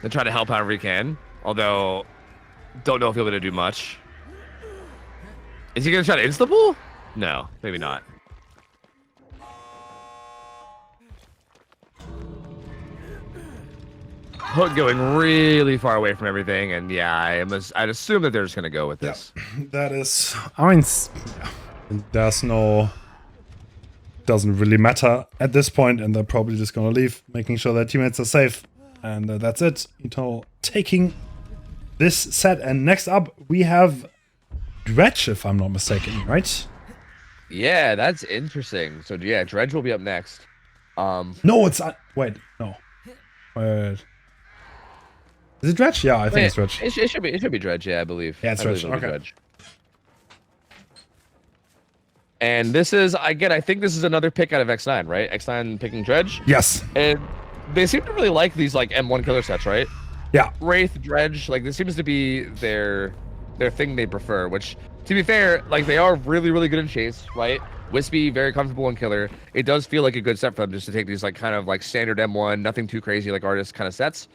B: They try to help however he can. Although, don't know if he'll be able to do much. Is he going to try to insta-pull? No, maybe not. Hook going really far away from everything, and yeah, I'd assume that they're just going to go with this.
A: Yeah, that is... I mean, there's no... Doesn't really matter at this point, and they're probably just going to leave, making sure their teammates are safe. And that's it. Eternal taking this set, and next up we have Dredge, if I'm not mistaken, right?
B: Yeah, that's interesting. So yeah, Dredge will be up next.
A: No, it's... wait, no. Wait. Is it Dredge? Yeah, I think it's Dredge.
B: It should be Dredge, yeah, I believe.
A: Yeah, it's Dredge. Okay.
B: Dredge. And this is, again, I think this is another pick out of X9, right? X9 picking Dredge.
A: Yes.
B: And they seem to really like these like M1 killer sets, right?
A: Yeah.
B: Wraith, Dredge, like this seems to be their thing they prefer, which to be fair, like they are really, really good in chase, right? Wispy, very comfortable in killer. It does feel like a good set for them just to take these like kind of like standard M1, nothing too crazy like artist kind of sets.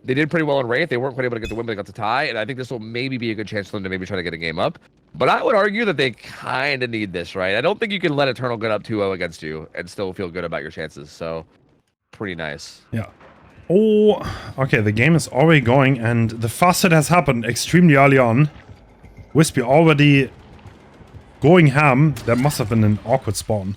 B: They did pretty well in Wraith. They weren't quite able to get the win, but they got the tie, and I think this will maybe be a good chance for them to maybe try to get a game up. But I would argue that they kind of need this, right? I don't think you can let Eternal get up 2-0 against you and still feel good about your chances. So, pretty nice.
A: Yeah. Oh, okay. The game is already going, and the fast hit has happened extremely early on. Wispy already going ham. That must have been an awkward spawn.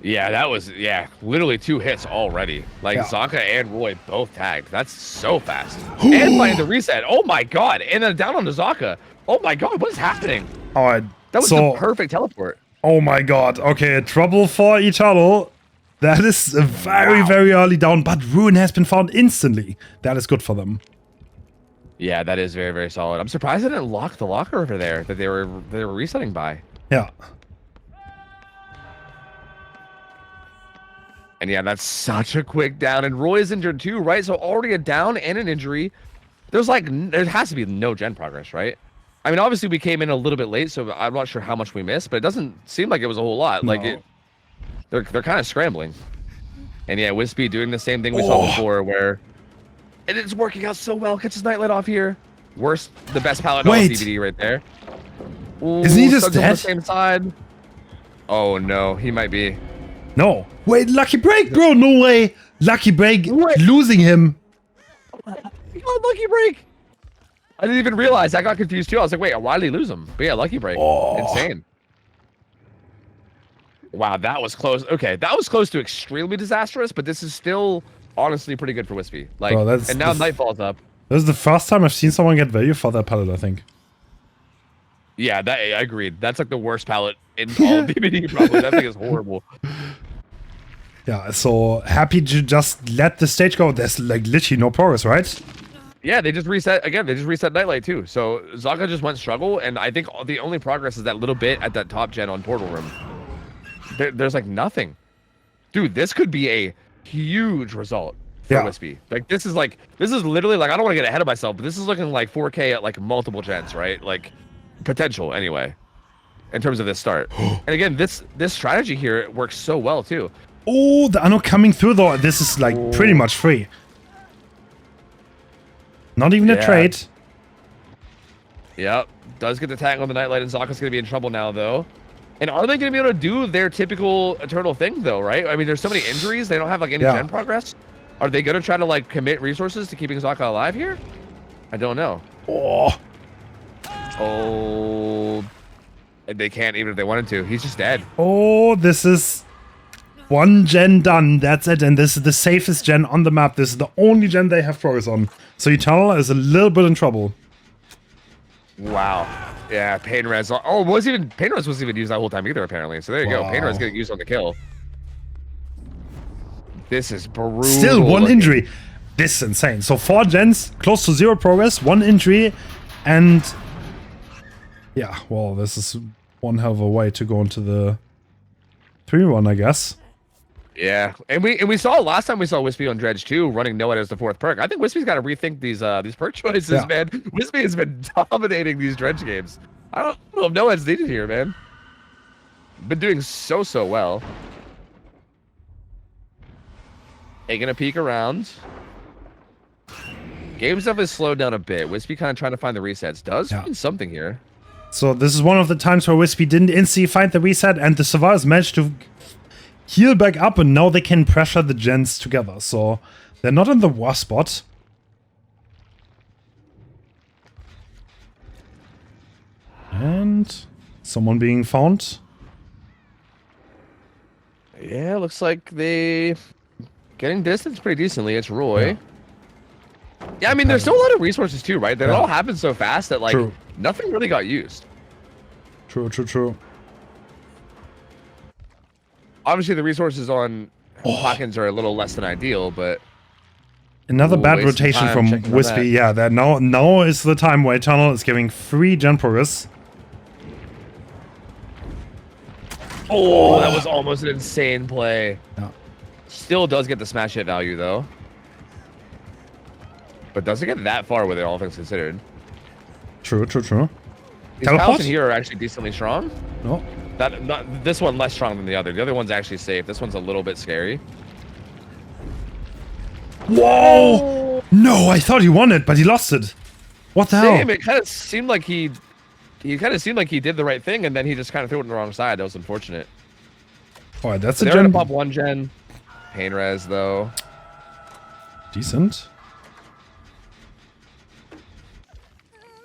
B: Yeah, that was, literally 2 hits already. Like, Zaka and Roy both tagged. That's so fast. And finding the reset. Oh my god. And then down on the Zaka. Oh my god, what is happening?
A: Alright.
B: That was the perfect teleport.
A: Oh my god. Okay, trouble for Eternal. That is a very, very early down, but Ruin has been found instantly. That is good for them.
B: Yeah, that is very, very solid. I'm surprised they didn't lock the locker over there that they were resetting by.
A: Yeah.
B: And yeah, that's such a quick down. And Roy's injured too, right? So already a down and an injury. There has to be no gen progress, right? I mean, obviously we came in a little bit late, so I'm not sure how much we missed, but it doesn't seem like it was a whole lot.
A: No.
B: Like they're kind of scrambling. And yeah, Wispy doing the same thing we saw before, where and it's working out so well. Catches Nightlight off here. The best palette on CBD right there. Ooh,
A: Isn't he just
B: Sun's on
A: dead?
B: the same side. Oh no, he might be.
A: No. Wait, lucky break, bro. No way. Lucky break.
B: What?
A: Losing him.
B: He got lucky break. I didn't even realize. I got confused too. I was like, wait, why did he lose him? But yeah, lucky break.
A: Oh.
B: Insane. Wow, that was close. Okay, that was close to extremely disastrous, but this is still honestly pretty good for Wispy. Like,
A: Bro, that's
B: and now
A: the
B: Nightfall's up.
A: This is the first time I've seen someone get value for that palette, I think.
B: Yeah, that I agreed. That's like the worst palette in all of DBD. Probably that thing is horrible.
A: Yeah, so happy to just let the stage go. There's like literally no progress, right?
B: Yeah, they just reset again. They just reset Nightlight too. So Zaka just went struggle, and I think the only progress is that little bit at that top gen on Portal Room. There's like nothing, dude. This could be a huge result for Wispy. Like this is literally like I don't want to get ahead of myself, but this is looking like 4K at like multiple gens, right? Like potential anyway, in terms of this start. And again, this strategy here works so well too.
A: Oh, the Anno coming through though. This is like pretty much free. Not even a trade.
B: Yep. Does get the tag on the Nightlight, and Zaka's gonna be in trouble now though. And are they gonna be able to do their typical Eternal thing though, right? I mean, there's so many injuries, they don't have like any gen progress. Are they gonna try to like commit resources to keeping Zaka alive here? I don't know. Oh, and they can't even if they wanted to. He's just dead.
A: Oh, this is one gen done. That's it. And this is the safest gen on the map. This is the only gen they have progress on. So Eternal is a little bit in trouble.
B: Wow. Yeah, Pain Res. Oh, Pain Res wasn't even used that whole time either, apparently. So there you go. Pain Res getting used on the kill. This is brutal.
A: Still one injury. This is insane. So 4 gens, close to 0 progress, 1 injury, and yeah, well, this is one hell of a way to go into the 3-1, I guess.
B: Yeah, and we saw last time we saw Wispy on Dredge too, running Noah as the 4th perk. I think Wispy's got to rethink these perk choices, man. Wispy has been dominating these Dredge games. I don't know if Noah's needed here, man. Been doing so well. Taking a peek around. Game stuff has slowed down a bit. Wispy kind of trying to find the resets. Does find something here.
A: So this is one of the times where Wispy didn't instantly find the reset, and the survivors managed to heal back up, and now they can pressure the gens together. So they're not in the worst spot. And someone being found.
B: Yeah, looks like they getting distance pretty decently. It's Roy. Yeah, I mean, there's still a lot of resources too, right? That all happened so fast that like nothing really got used.
A: True.
B: Obviously, the resources on Hawkins are a little less than ideal, but
A: another bad rotation from Wispy. Yeah, that now is the time where Eternal is giving 3 gen progress.
B: Oh, that was almost an insane play.
A: Yeah.
B: Still does get the smash hit value though, but doesn't get that far with it, all things considered.
A: True.
B: These pals in here are actually decently strong.
A: No.
B: This one less strong than the other. The other one's actually safe. This one's a little bit scary.
A: Whoa! No, I thought he won it, but he lost it. What the hell?
B: It kind of seemed like he did the right thing, and then he just kind of threw it on the wrong side. That was unfortunate.
A: All right, that's
B: They're
A: a gen.
B: gonna pop 1 gen. Pain res though.
A: Decent.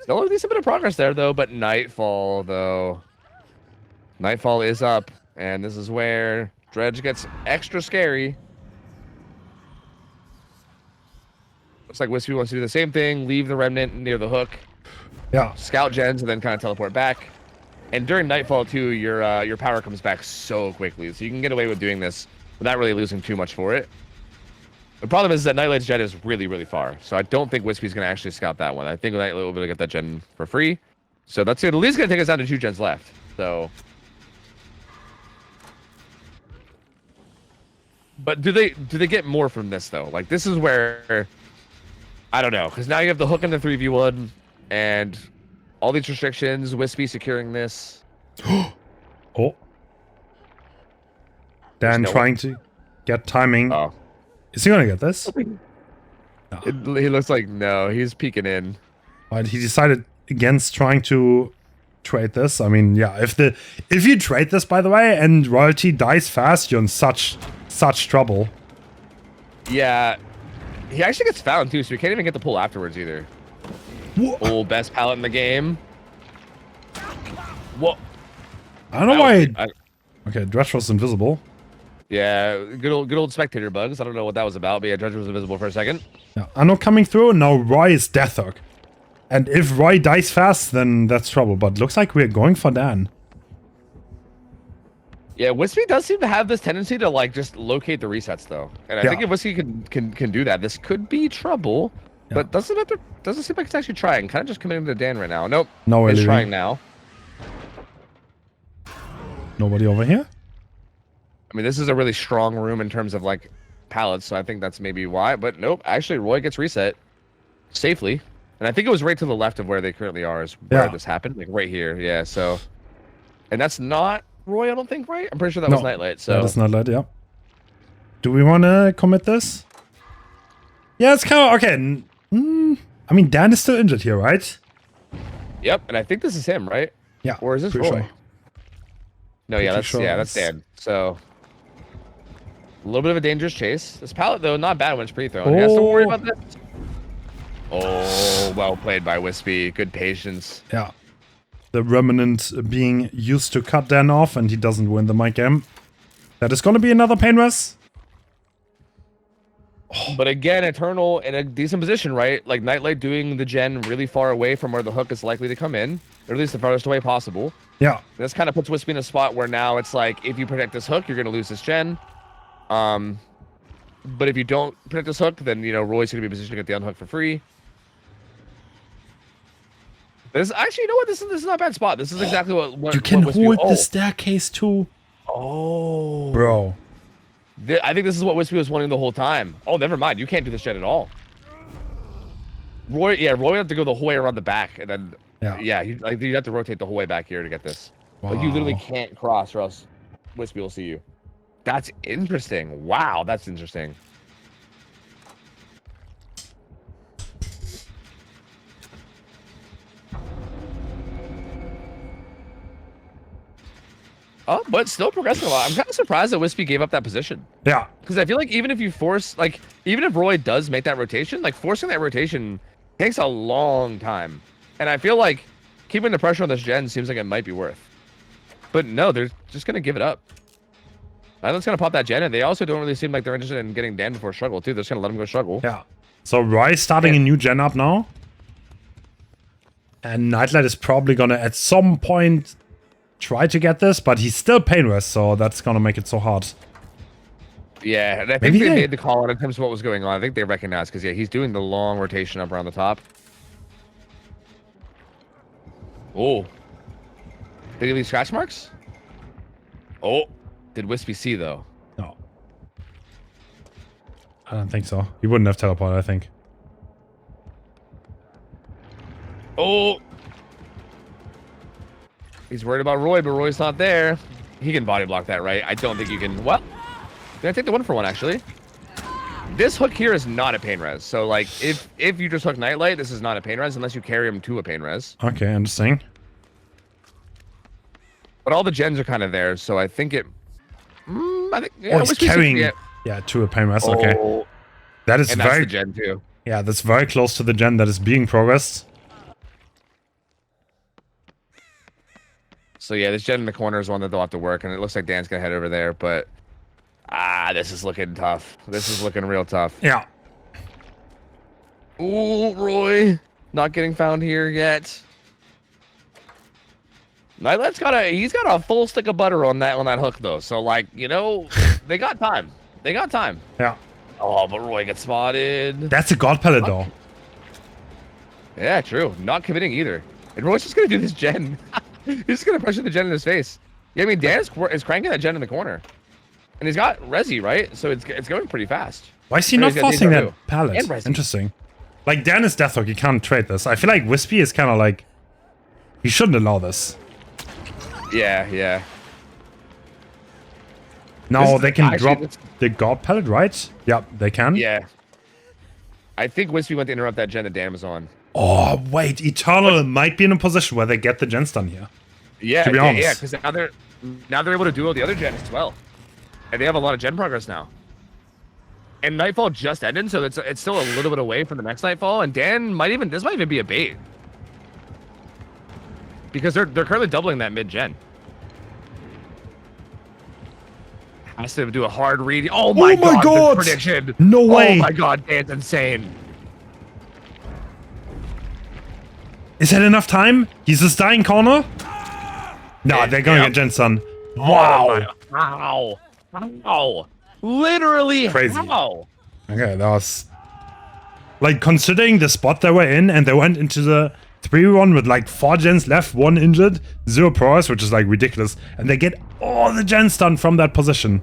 B: Still a decent bit of progress there though, but Nightfall though. Nightfall is up, and this is where Dredge gets extra scary. Looks like Wispy wants to do the same thing, leave the Remnant near the hook.
A: Yeah.
B: Scout gens and then kind of teleport back. And during Nightfall too, your power comes back so quickly, so you can get away with doing this without really losing too much for it. The problem is that Nightlight's gen is really far, so I don't think Wispy's gonna actually scout that one. I think Nightlight will be able to get that gen for free. So that's at least gonna take us down to 2 gens left. So, but do they get more from this though? Like this is where I don't know, because now you have the hook in the 3v1 and all these restrictions. Wispy securing this.
A: Oh. Dan trying to get timing.
B: Oh.
A: Is he gonna get this?
B: No. He looks like no. He's peeking in.
A: But he decided against trying to trade this. I mean, yeah, if you trade this, by the way, and royalty dies fast, you're in such trouble.
B: Yeah. He actually gets found too, so we can't even get the pull afterwards either. Oh, best pallet in the game. Whoa.
A: I don't know why. Okay, Dredge was invisible.
B: Yeah, good old spectator bugs. I don't know what that was about, but yeah, Dredge was invisible for a second.
A: Yeah, Anno coming through, and now Roy is Death Hook. And if Roy dies fast, then that's trouble. But looks like we're going for Dan.
B: Yeah, Wispy does seem to have this tendency to like just locate the resets though, and I think if Wispy can do that, this could be trouble. Yeah. But doesn't seem like it's actually trying. Kind of just committing to Dan right now. Nope.
A: No,
B: it's trying now.
A: Nobody over here.
B: I mean, this is a really strong room in terms of like pallets, so I think that's maybe why. But nope, actually, Roy gets reset safely, and I think it was right to the left of where they currently are is where this happened, like right here. Yeah. So, and that's not Roy, I don't think, right? I'm pretty sure that was Nightlight. So
A: that is Nightlight. Yeah. Do we want to commit this? Yeah, it's kind of okay. I mean, Dan is still injured here, right?
B: Yep, and I think this is him, right?
A: Yeah.
B: Or is this Roy?
A: Sure.
B: No, that's Dan. So a little bit of a dangerous chase. This pallet though, not bad when it's pre-thrown. You guys don't worry about this. Oh, well played by Wispy. Good patience.
A: Yeah. The Remnant being used to cut Dan off, and he doesn't win the mic game. That is going to be another pain res.
B: But again, Eternal in a decent position, right? Like Nightlight doing the gen really far away from where the hook is likely to come in, or at least the farthest away possible.
A: Yeah.
B: This kind of puts Wispy in a spot where now it's like, if you protect this hook, you're going to lose this gen. But if you don't protect this hook, then, you know, Roy's going to be positioned to get the unhook for free. This actually, you know what? This is not a bad spot. This is exactly what
A: you can hold the staircase too.
B: Oh,
A: bro.
B: I think this is what Wispy was wanting the whole time. Oh, never mind. You can't do this gen at all. Roy would have to go the whole way around the back, and then you have to rotate the whole way back here to get this.
A: Wow.
B: Like you literally can't cross, or else Wispy will see you. That's interesting. Wow, that's interesting. Oh, but still progressing a lot. I'm kind of surprised that Wispy gave up that position.
A: Yeah.
B: Because I feel like even if you force, like, even if Roy does make that rotation, like, forcing that rotation takes a long time. And I feel like keeping the pressure on this gen seems like it might be worth. But no, they're just going to give it up. Island's going to pop that gen, and they also don't really seem like they're interested in getting Dan before struggle, too. They're just going to let him go struggle.
A: Yeah. So Roy's starting a new gen up now. And Nightlight is probably going to, at some point, try to get this, but he's still pain res, so that's going to make it so hard.
B: Yeah, and I think they made the call out in terms of what was going on. I think they recognized, because, yeah, he's doing the long rotation up around the top. Oh. Did he leave scratch marks? Oh. Did Wispy see, though?
A: No. I don't think so. He wouldn't have teleported, I think.
B: Oh. He's worried about Roy, but Roy's not there. He can body block that, right? I don't think you can... Well, did I take the 1-for-1, actually? This hook here is not a pain res. So, like, if you just hook Nightlight, this is not a pain res unless you carry him to a pain res.
A: Okay, interesting.
B: But all the gens are kind of there, so I think it... I think...
A: Yeah, he's carrying... Yeah, to a pain res, okay. That is
B: that's the gen, too.
A: Yeah, that's very close to the gen that is being progressed.
B: So yeah, this gen in the corner is one that they'll have to work, and it looks like Dan's gonna head over there, but this is looking tough. This is looking real tough.
A: Yeah.
B: Ooh, Roy, not getting found here yet. Nightlight's he's got a full stick of butter on that hook though. So like, you know, they got time. They got time.
A: Yeah.
B: Oh, but Roy gets spotted.
A: That's a god pellet though.
B: Yeah, true. Not committing either. And Roy's just gonna do this gen. He's just gonna pressure the gen in his face. Yeah, I mean, Dan is cranking that gen in the corner, and he's got Resi, right? So it's going pretty fast.
A: Why is he not forcing that pallet? Interesting. Like Dan is Deathhook, you can't trade this. I feel like Wispy is kind of like he shouldn't allow this.
B: Yeah, yeah.
A: Now they can drop the god pellet, right? Yeah, they can.
B: Yeah. I think Wispy went to interrupt that gen that Dan was on.
A: Oh, wait. Eternal might be in a position where they get the gens done here.
B: Yeah,
A: To be honest.
B: yeah, because now they're able to duo the other gen as well, and they have a lot of gen progress now. And Nightfall just ended, so it's still a little bit away from the next Nightfall. And Dan this might even be a bait because they're currently doubling that mid gen. Has to do a hard read. Oh my god! The prediction.
A: No way!
B: Oh my god, Dan's insane.
A: Is that enough time? He's a dying corner? No, they're gonna get gens done. Wow!
B: How? How? Literally,
A: Crazy.
B: how?
A: Okay, that was... Like, considering the spot they were in, and they went into the 3-1 with like 4 gens left, 1 injured, 0 prowess, which is like ridiculous, and they get all the gens done from that position.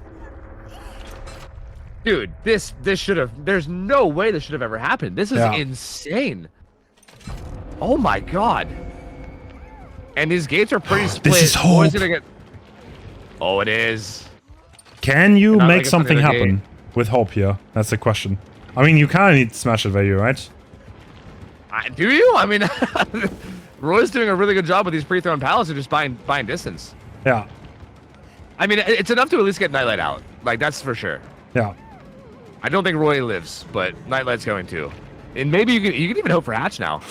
B: Dude, this should have... There's no way this should have ever happened. This is insane. Oh my god. And these gates are pretty split.
A: This is hope.
B: Gonna get... Oh, it is.
A: Can you
B: Not
A: make
B: like
A: something
B: it's under the
A: happen with hope here? That's the question. I mean, you kind of need to smash it value, right?
B: Do you? I mean, Roy's doing a really good job with these pre-thrown pallets of just buying distance.
A: Yeah.
B: I mean, it's enough to at least get Nightlight out. Like, that's for sure.
A: Yeah.
B: I don't think Roy lives, but Nightlight's going to. And maybe you can even hope for Hatch now.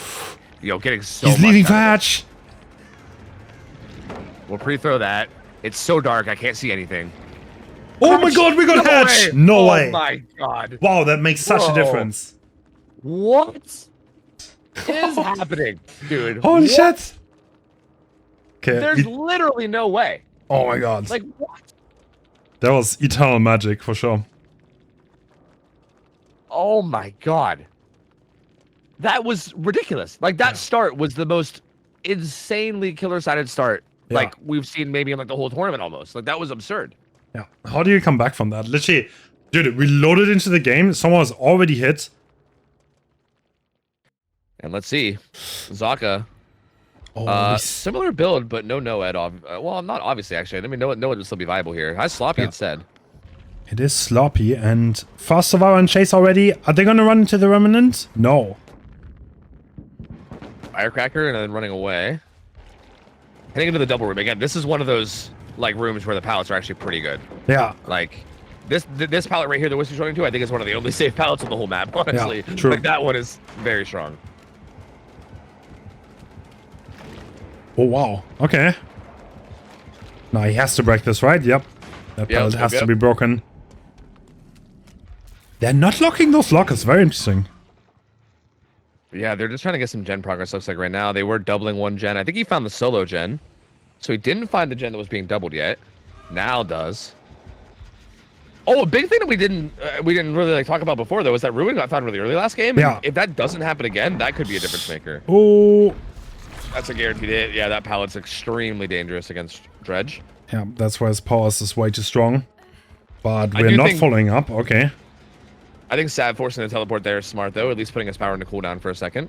B: Yo, getting so
A: He's
B: much
A: leaving for
B: out of it.
A: Hatch.
B: We'll pre-throw that. It's so dark, I can't see anything.
A: Oh my god, we got Hatch! No way.
B: Oh my god.
A: Wow, that makes such a
B: Bro.
A: difference.
B: What is happening, dude?
A: Holy
B: What?
A: shit! Okay.
B: There's literally no way.
A: Oh my god.
B: Like, what?
A: That was eternal magic for sure.
B: Oh my god. That was ridiculous. Like, that start was the most insanely killer-sided start like we've seen maybe in like the whole tournament almost. Like, that was absurd.
A: Yeah. How do you come back from that? Literally, dude, we loaded into the game. Someone was already hit.
B: And let's see. Zaka.
A: Oh,
B: Similar build, but no Noed. Well, not obviously, actually. I mean, Noed would still be viable here. Has Sloppy instead.
A: it is sloppy. And fast survivor and chase already. Are they going to run into the remnant? No.
B: Firecracker and then running away. Heading into the double room. Again, this is one of those like rooms where the pallets are actually pretty good.
A: Yeah.
B: Like this pallet right here that Whisker's running to, I think is one of the only safe pallets on the whole map, honestly.
A: Yeah, true.
B: Like, that one is very strong.
A: Oh, wow. Okay. Now he has to break this, right? Yep. That pallet has to be broken. They're not locking those lockers. Very interesting.
B: Yeah, they're just trying to get some gen progress, looks like right now. They were doubling 1 gen. I think he found the solo gen. So he didn't find the gen that was being doubled yet. Now does. Oh, a big thing that we didn't really like talk about before though was that Ruin got found really early last game.
A: Yeah.
B: And if that doesn't happen again, that could be a difference maker.
A: Oh.
B: That's a guaranteed hit. Yeah, that pallet's extremely dangerous against Dredge.
A: Yeah, that's why his powers is way too strong. But we're not following up. Okay.
B: I think Sav forcing the teleport there is smart though, at least putting his power into cooldown for a second.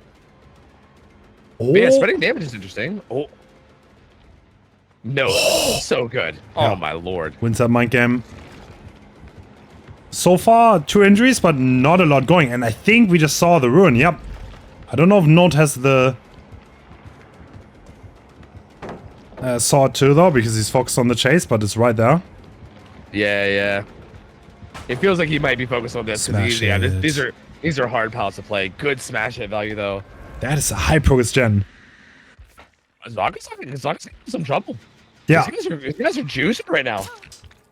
A: Oh.
B: But yeah, spreading damage is interesting. Oh. No, so good. Oh
A: Yeah.
B: my lord.
A: Wins that mind game. So far, 2 injuries, but not a lot going. And I think we just saw the ruin. Yep. I don't know if Note has the sword too, though, because he's focused on the chase, but it's right there.
B: Yeah, yeah. It feels like he might be focused on this.
A: Smash
B: Yeah,
A: it.
B: these are hard pallets to play. Good smash hit value though.
A: That is a high progress gen.
B: Zaga's in some trouble.
A: Yeah.
B: These guys are juicing right now.
A: X9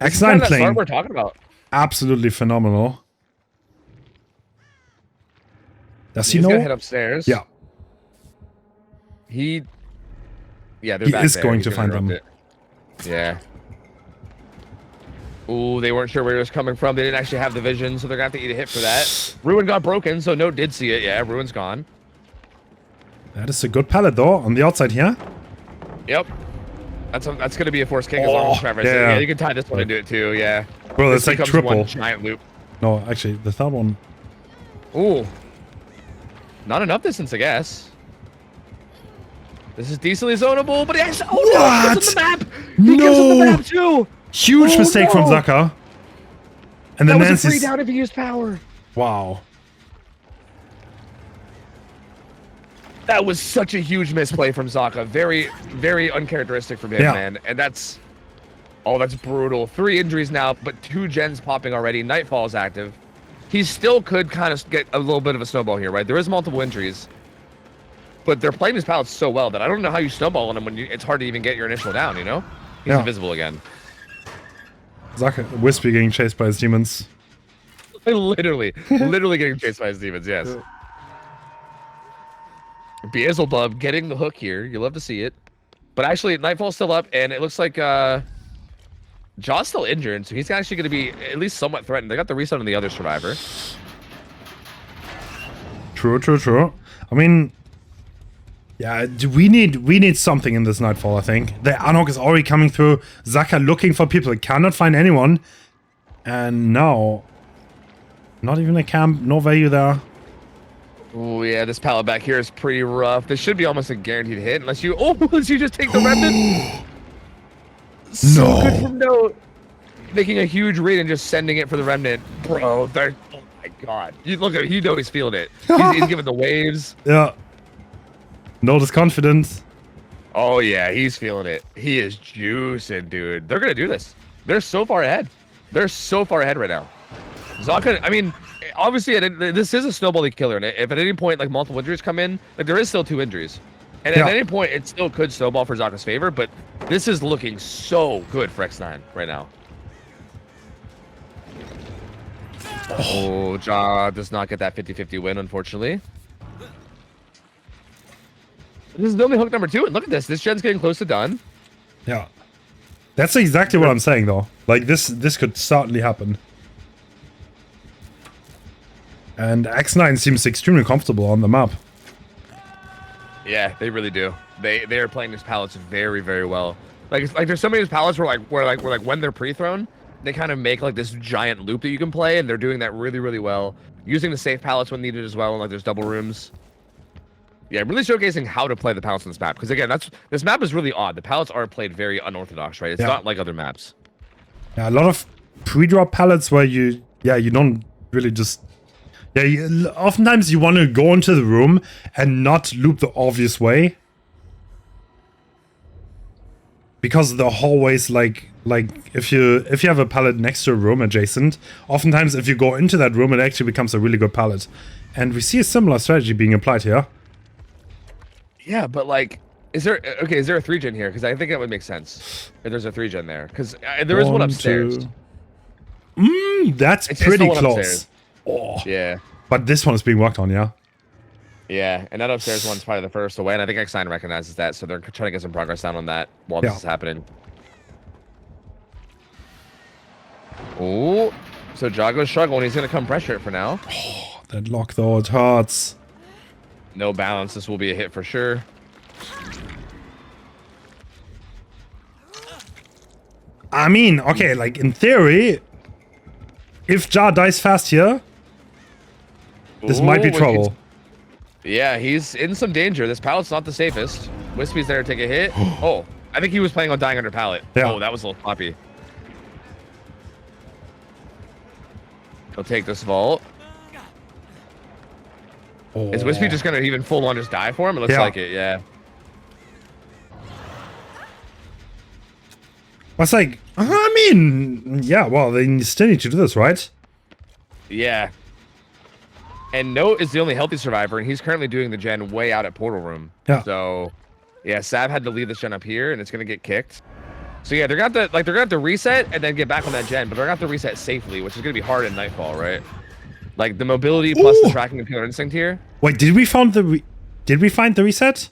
B: This is kind of that
A: playing
B: start we're talking about.
A: absolutely phenomenal. Does he
B: He's
A: know?
B: gonna head upstairs.
A: Yeah.
B: Yeah, they're
A: He
B: back
A: is
B: there.
A: going
B: He's
A: to
B: gonna
A: find
B: interrupt
A: them.
B: it. Yeah. Ooh, they weren't sure where it was coming from. They didn't actually have the vision, so they're gonna have to eat a hit for that. Ruin got broken, so Note did see it. Yeah, Ruin's gone.
A: That is a good pallet, though, on the outside here.
B: Yep. That's gonna be a force kick as long as Trevor.
A: yeah.
B: Yeah, you can tie this one into it too. Yeah.
A: Bro, that's
B: This
A: like
B: becomes
A: triple.
B: one giant loop.
A: No, actually, the third one.
B: Ooh. Not enough distance, I guess. This is decently zonable, but he actually, oh no, he gives him the map. He gives him the map too.
A: Huge
B: Oh,
A: mistake from
B: no.
A: Zaka. And
B: That
A: then
B: was a
A: Nancy's...
B: free down if he used power.
A: Wow.
B: That was such a huge misplay from Zaka. Very, very uncharacteristic from him, man. And that's... Oh, that's brutal. 3 injuries now, but 2 gens popping already. Nightfall is active. He still could kind of get a little bit of a snowball here, right? There is multiple injuries. But they're playing his pallets so well that I don't know how you snowball on him when it's hard to even get your initial down, you know? He's invisible again.
A: Zaka, Wispy getting chased by his demons.
B: literally getting chased by his demons, yes. Beelzebub getting the hook here. You love to see it. But actually, Nightfall's still up, and it looks like Jaw's still injured, so he's actually going to be at least somewhat threatened. They got the reset on the other survivor.
A: True. I mean, yeah, we need something in this Nightfall, I think. The Anok is already coming through. Zaka looking for people. Cannot find anyone. And now, not even a camp. No value there.
B: Oh yeah, this pallet back here is pretty rough. This should be almost a guaranteed hit, unless you just take the remnant. So good from Note. Making a huge read and just sending it for the remnant, bro. Oh my god, you look at, you know he's feeling it. He's giving the waves.
A: Yeah. Note is confident.
B: Oh yeah, he's feeling it. He is juicing, dude. They're gonna do this. They're so far ahead. They're so far ahead right now. Zaka, I mean, obviously, this is a snowbally killer, and if at any point like multiple injuries come in, like there is still 2 injuries, and at any point it still could snowball for Zaka's favor. But this is looking so good for X9 right now. Oh, Ja does not get that 50-50 win, unfortunately. This is only hook number 2, and look at this. This gen's getting close to done.
A: Yeah, that's exactly what I'm saying, though. Like this could certainly happen. And X9 seems extremely comfortable on the map.
B: Yeah, they really do. They are playing these pallets very, very well. Like there's so many of these pallets where when they're pre-thrown, they kind of make like this giant loop that you can play, and they're doing that really, really well. Using the safe pallets when needed as well, and like there's double rooms. Yeah, really showcasing how to play the pallets on this map. Because again, this map is really odd. The pallets are played very unorthodox, right? It's not like other maps.
A: Yeah, a lot of pre-drop pallets where you don't really just... Yeah, oftentimes you want to go into the room and not loop the obvious way. Because the hallways, like if you have a pallet next to a room adjacent, oftentimes if you go into that room, it actually becomes a really good pallet. And we see a similar strategy being applied here.
B: Yeah, but like, is there a 3-gen here? Because I think that would make sense if there's a 3-gen there. Because there is one upstairs.
A: That's pretty close. Oh.
B: Yeah.
A: But this one is being worked on, yeah?
B: Yeah, and that upstairs one's probably the first away, and I think X9 recognizes that, so they're trying to get some progress down on that while this is happening. Oh, so Jago's struggling. He's going to come pressure it for now.
A: Oh, that lock, though, it hurts.
B: No balance. This will be a hit for sure.
A: I mean, okay, like, in theory, if Jar dies fast here, this might be trouble.
B: Yeah, he's in some danger. This pallet's not the safest. Wispy's there to take a hit. Oh, I think he was planning on dying under pallet.
A: Yeah.
B: Oh, that was a little sloppy. He'll take this vault.
A: Oh.
B: Is Wispy just gonna even full on just die for him? It looks like it, yeah.
A: I was like, I mean, yeah, well, they still need to do this, right?
B: Yeah. And Note is the only healthy survivor, and he's currently doing the gen way out at Portal Room.
A: Yeah.
B: So, yeah, Sav had to leave this gen up here, and it's gonna get kicked. So yeah, they're gonna have to reset and then get back on that gen, but they're gonna have to reset safely, which is gonna be hard in Nightfall, right? Like the mobility plus the tracking of Killer Instinct here.
A: Wait, did we find the reset?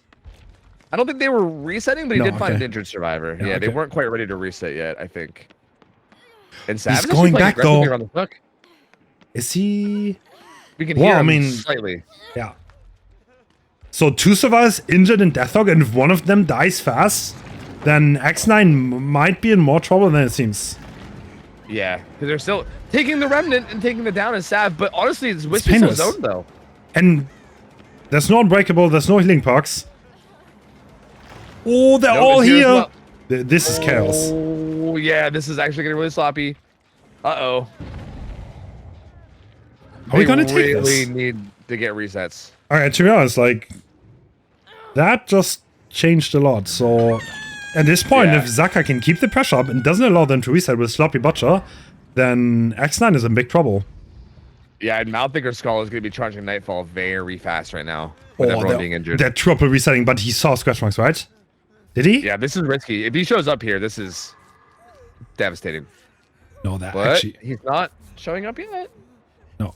B: I don't think they were resetting, but he did find an
A: okay.
B: injured survivor.
A: Yeah,
B: Yeah, they
A: okay.
B: weren't quite ready to reset yet, I think. And Sav
A: He's
B: is
A: going
B: playing
A: back,
B: aggressively
A: though.
B: around the hook.
A: Is he?
B: We can
A: Well,
B: hear
A: I
B: him
A: mean-
B: slightly.
A: Yeah. So 2 survivors injured in Deathhawk, and if one of them dies fast, then X9 might be in more trouble than it seems.
B: Yeah, because they're still taking the remnant and taking the down as Sav, but honestly, it's Wispy's still
A: painless.
B: zoned though.
A: And there's no unbreakable, there's no healing perks. Oh, they're all
B: Note is here as
A: here.
B: well.
A: This is chaos.
B: Oh, yeah, this is actually getting really sloppy. Uh-oh.
A: Are we gonna take
B: really
A: this?
B: need to get resets.
A: Alright, to be honest, like, that just changed a lot. So at this point,
B: Yeah.
A: if Zaka can keep the pressure up and doesn't allow them to reset with Sloppy Butcher, then X9 is in big trouble.
B: Yeah, and Mouththinker Skull is going to be charging Nightfall very fast right now with everyone being injured.
A: They're triple resetting, but he saw scratch marks, right? Did he?
B: Yeah, this is risky. If he shows up here, this is devastating.
A: No, that
B: But
A: actually...
B: he's not showing up yet.
A: No.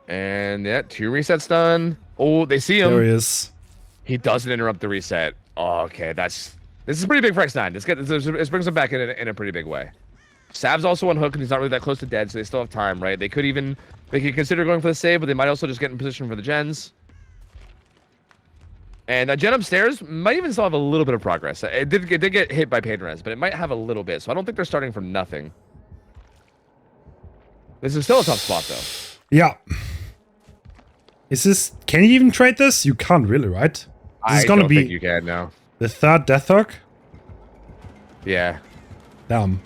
B: And yeah, 2 resets done. Oh, they see him.
A: There he is.
B: He doesn't interrupt the reset. Oh, okay, this is pretty big for X9. This brings him back in a pretty big way. Sav's also on hook, and he's not really that close to dead, so they still have time, right? They could consider going for the save, but they might also just get in position for the gens. And that gen upstairs might even still have a little bit of progress. It did get hit by Pain Res, but it might have a little bit, so I don't think they're starting from nothing. This is still a tough spot, though.
A: Yeah. Is this... Can you even trade this? You can't really, right? This is
B: I
A: gonna
B: don't
A: be
B: think you can now.
A: the 3rd Death Hook?
B: Yeah.
A: Damn.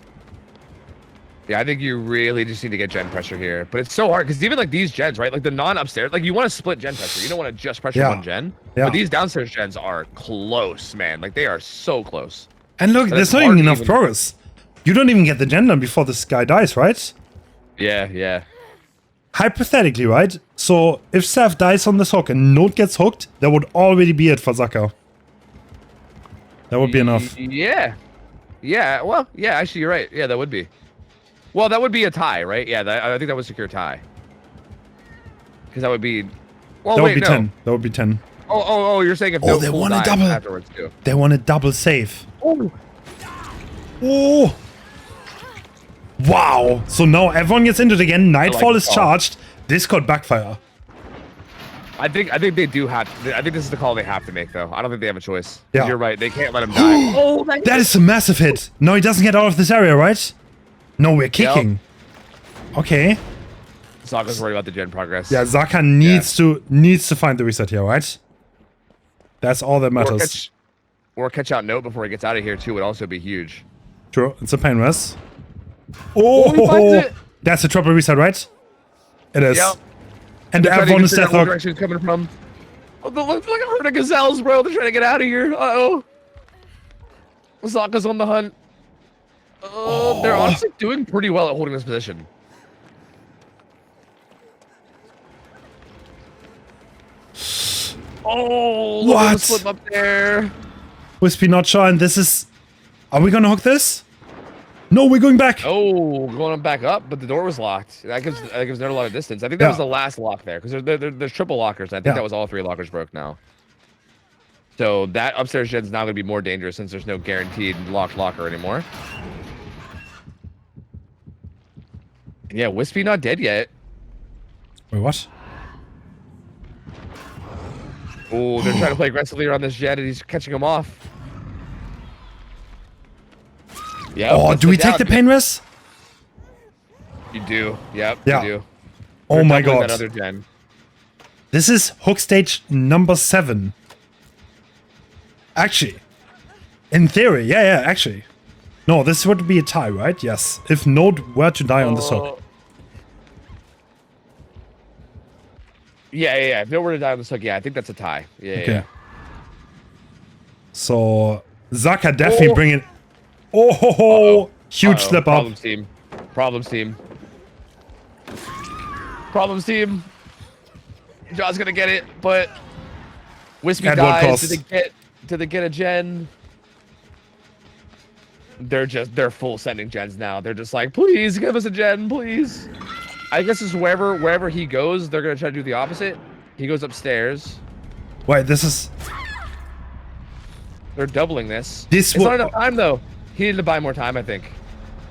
B: Yeah, I think you really just need to get gen pressure here. But it's so hard, because even like these gens, right? Like the non-upstairs, like you want to split gen pressure. You don't want to just pressure
A: Yeah.
B: one gen.
A: Yeah.
B: But these downstairs gens are close, man. Like they are so close.
A: And look,
B: But
A: there's
B: it's
A: not
B: hard
A: even
B: to
A: enough progress. You don't even get the gen done before this guy dies, right?
B: Yeah, yeah.
A: Hypothetically, right? So if Sev dies on this hook and Note gets hooked, that would already be it for Zaka. That would be enough.
B: Yeah. Yeah, well, yeah, actually you're right. Yeah, that would be. Well, that would be a tie, right? Yeah, I think that would secure tie. Because that would be... Well,
A: That
B: wait,
A: would be
B: no.
A: 10. That would be 10.
B: Oh, you're saying if
A: Oh,
B: no
A: they
B: full
A: want a
B: dies
A: double.
B: afterwards too.
A: They want a double save.
B: Oh.
A: Oh! Wow! So now everyone gets injured again. Nightfall
B: the
A: is
B: call.
A: charged. This could backfire.
B: I think they do have. I think this is the call they have to make, though. I don't think they have a choice. 'Cause
A: Yeah.
B: You're right. They can't let him die. Oh,
A: That is a massive hit. No, he doesn't get out of this area, right? No, we're kicking. Okay.
B: Saga's worried about the gen progress.
A: Yeah, Zaka needs to find the reset here, right? That's all that matters.
B: Or catch out Note before he gets out of here too would also be huge.
A: True. It's a pain res.
B: Oh, he finds it.
A: That's a triple reset, right? It is.
B: Yep.
A: And
B: They're trying to
A: everyone
B: even
A: is
B: figure
A: death
B: out what
A: hook.
B: direction it's coming from. Oh, look at herd of gazelles, bro. They're trying to get out of here. Uh-oh. Sokka's on the hunt. They're honestly doing pretty well at holding this position. Oh, look at the slip up there.
A: Wispy not sure, and this is... Are we gonna hook this? No, we're going back.
B: Oh, going back up, but the door was locked. That gives Nerd a lot of distance. I think that was the last lock there, because there's triple lockers. And I think that was all 3 lockers broke now. So that upstairs gen's now going to be more dangerous since there's no guaranteed locked locker anymore. And yeah, Wispy not dead yet.
A: Wait, what?
B: Oh, they're trying to play aggressively around this gen, and he's catching him off. Yeah.
A: Oh, do we take the pain res?
B: You do. Yep.
A: Yeah.
B: You do.
A: Oh
B: They're
A: my
B: doubling
A: god.
B: That other gen.
A: This is hook stage number 7. Actually. In theory, yeah, actually. No, this would be a tie, right? Yes. If Node were to die on this hook.
B: Yeah. If Node were to die on this hook, yeah, I think that's a tie. Yeah.
A: So, Zaka definitely bringing... Oh, ho, ho. Huge slip up.
B: Problems team. Problems team. Problems team. Jaw's gonna get it, but Wispy
A: At what
B: dies.
A: cost?
B: Did they get a gen? They're full sending gens now. They're just like, please give us a gen, please. I guess it's wherever he goes, they're gonna try to do the opposite. He goes upstairs.
A: Wait, this is...
B: They're doubling this.
A: This
B: It's
A: will-
B: not enough time though. He needed to buy more time, I think.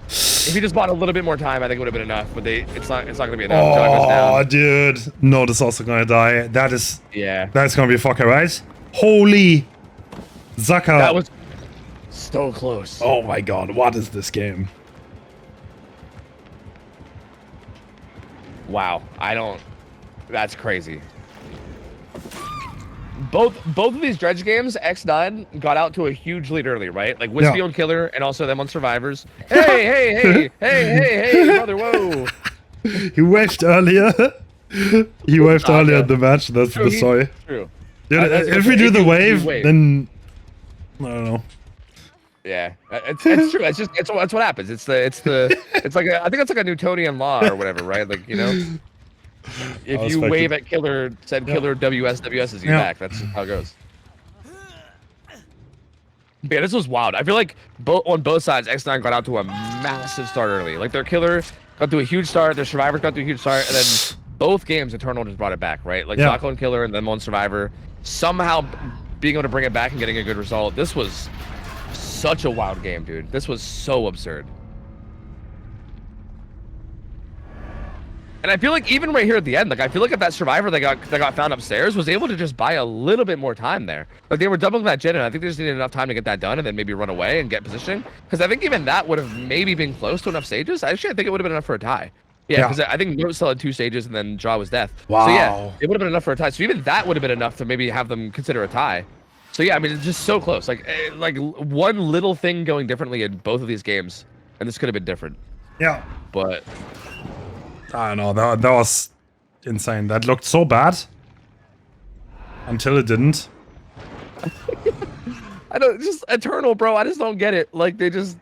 B: If he just bought a little bit more time, I think it would have been enough. But it's not gonna be enough. Jaw goes
A: Oh,
B: down.
A: dude. Node is also gonna die. That's
B: Yeah.
A: gonna be a fucker, right? Holy... Zaka...
B: That was so close.
A: Oh my god, what is this game?
B: Wow. That's crazy. Both of these Dredge games, X9 got out to a huge lead early, right? Like Wispy on Killer and also them on Survivors. Hey, brother, whoa.
A: He waved earlier. He waved
B: Nah,
A: earlier
B: yeah.
A: in the match. That's
B: True,
A: the soy.
B: True.
A: Dude,
B: That's
A: if
B: okay.
A: we do
B: If
A: the
B: you
A: wave,
B: wave.
A: then I don't know.
B: Yeah, it's true. It's just it's what happens. It's like I think it's like a Newtonian law or whatever, right? Like if
A: was
B: you
A: fucking-
B: wave at killer, said
A: Yeah.
B: killer WS's you
A: Yeah.
B: back. That's just how it goes. Yeah, this was wild. I feel like on both sides, X9 got out to a massive start early. Like their killer got to a huge start, their survivors got to a huge start, and then both games Eternal just brought it back, right? Like
A: Yeah.
B: Zocco and Killer and then on Survivor, somehow being able to bring it back and getting a good result. This was such a wild game, dude. This was so absurd. And I feel like even right here at the end, like I feel like if that survivor that got found upstairs was able to just buy a little bit more time there. Like they were doubling that gen, and I think they just needed enough time to get that done and then maybe run away and get positioning. Because I think even that would have maybe been close to enough stages. Actually, I think it would have been enough for a tie. Yeah,
A: Yeah.
B: because I think Note still had 2 stages and then Draw was death.
A: Wow.
B: So yeah, it would have been enough for a tie. So even that would have been enough to maybe have them consider a tie. So yeah, I mean, it's just so close. Like one little thing going differently in both of these games, and this could have been different.
A: Yeah.
B: But
A: I don't know. That was insane. That looked so bad until it didn't.
B: I don't just Eternal, bro. I just don't get it. Like they just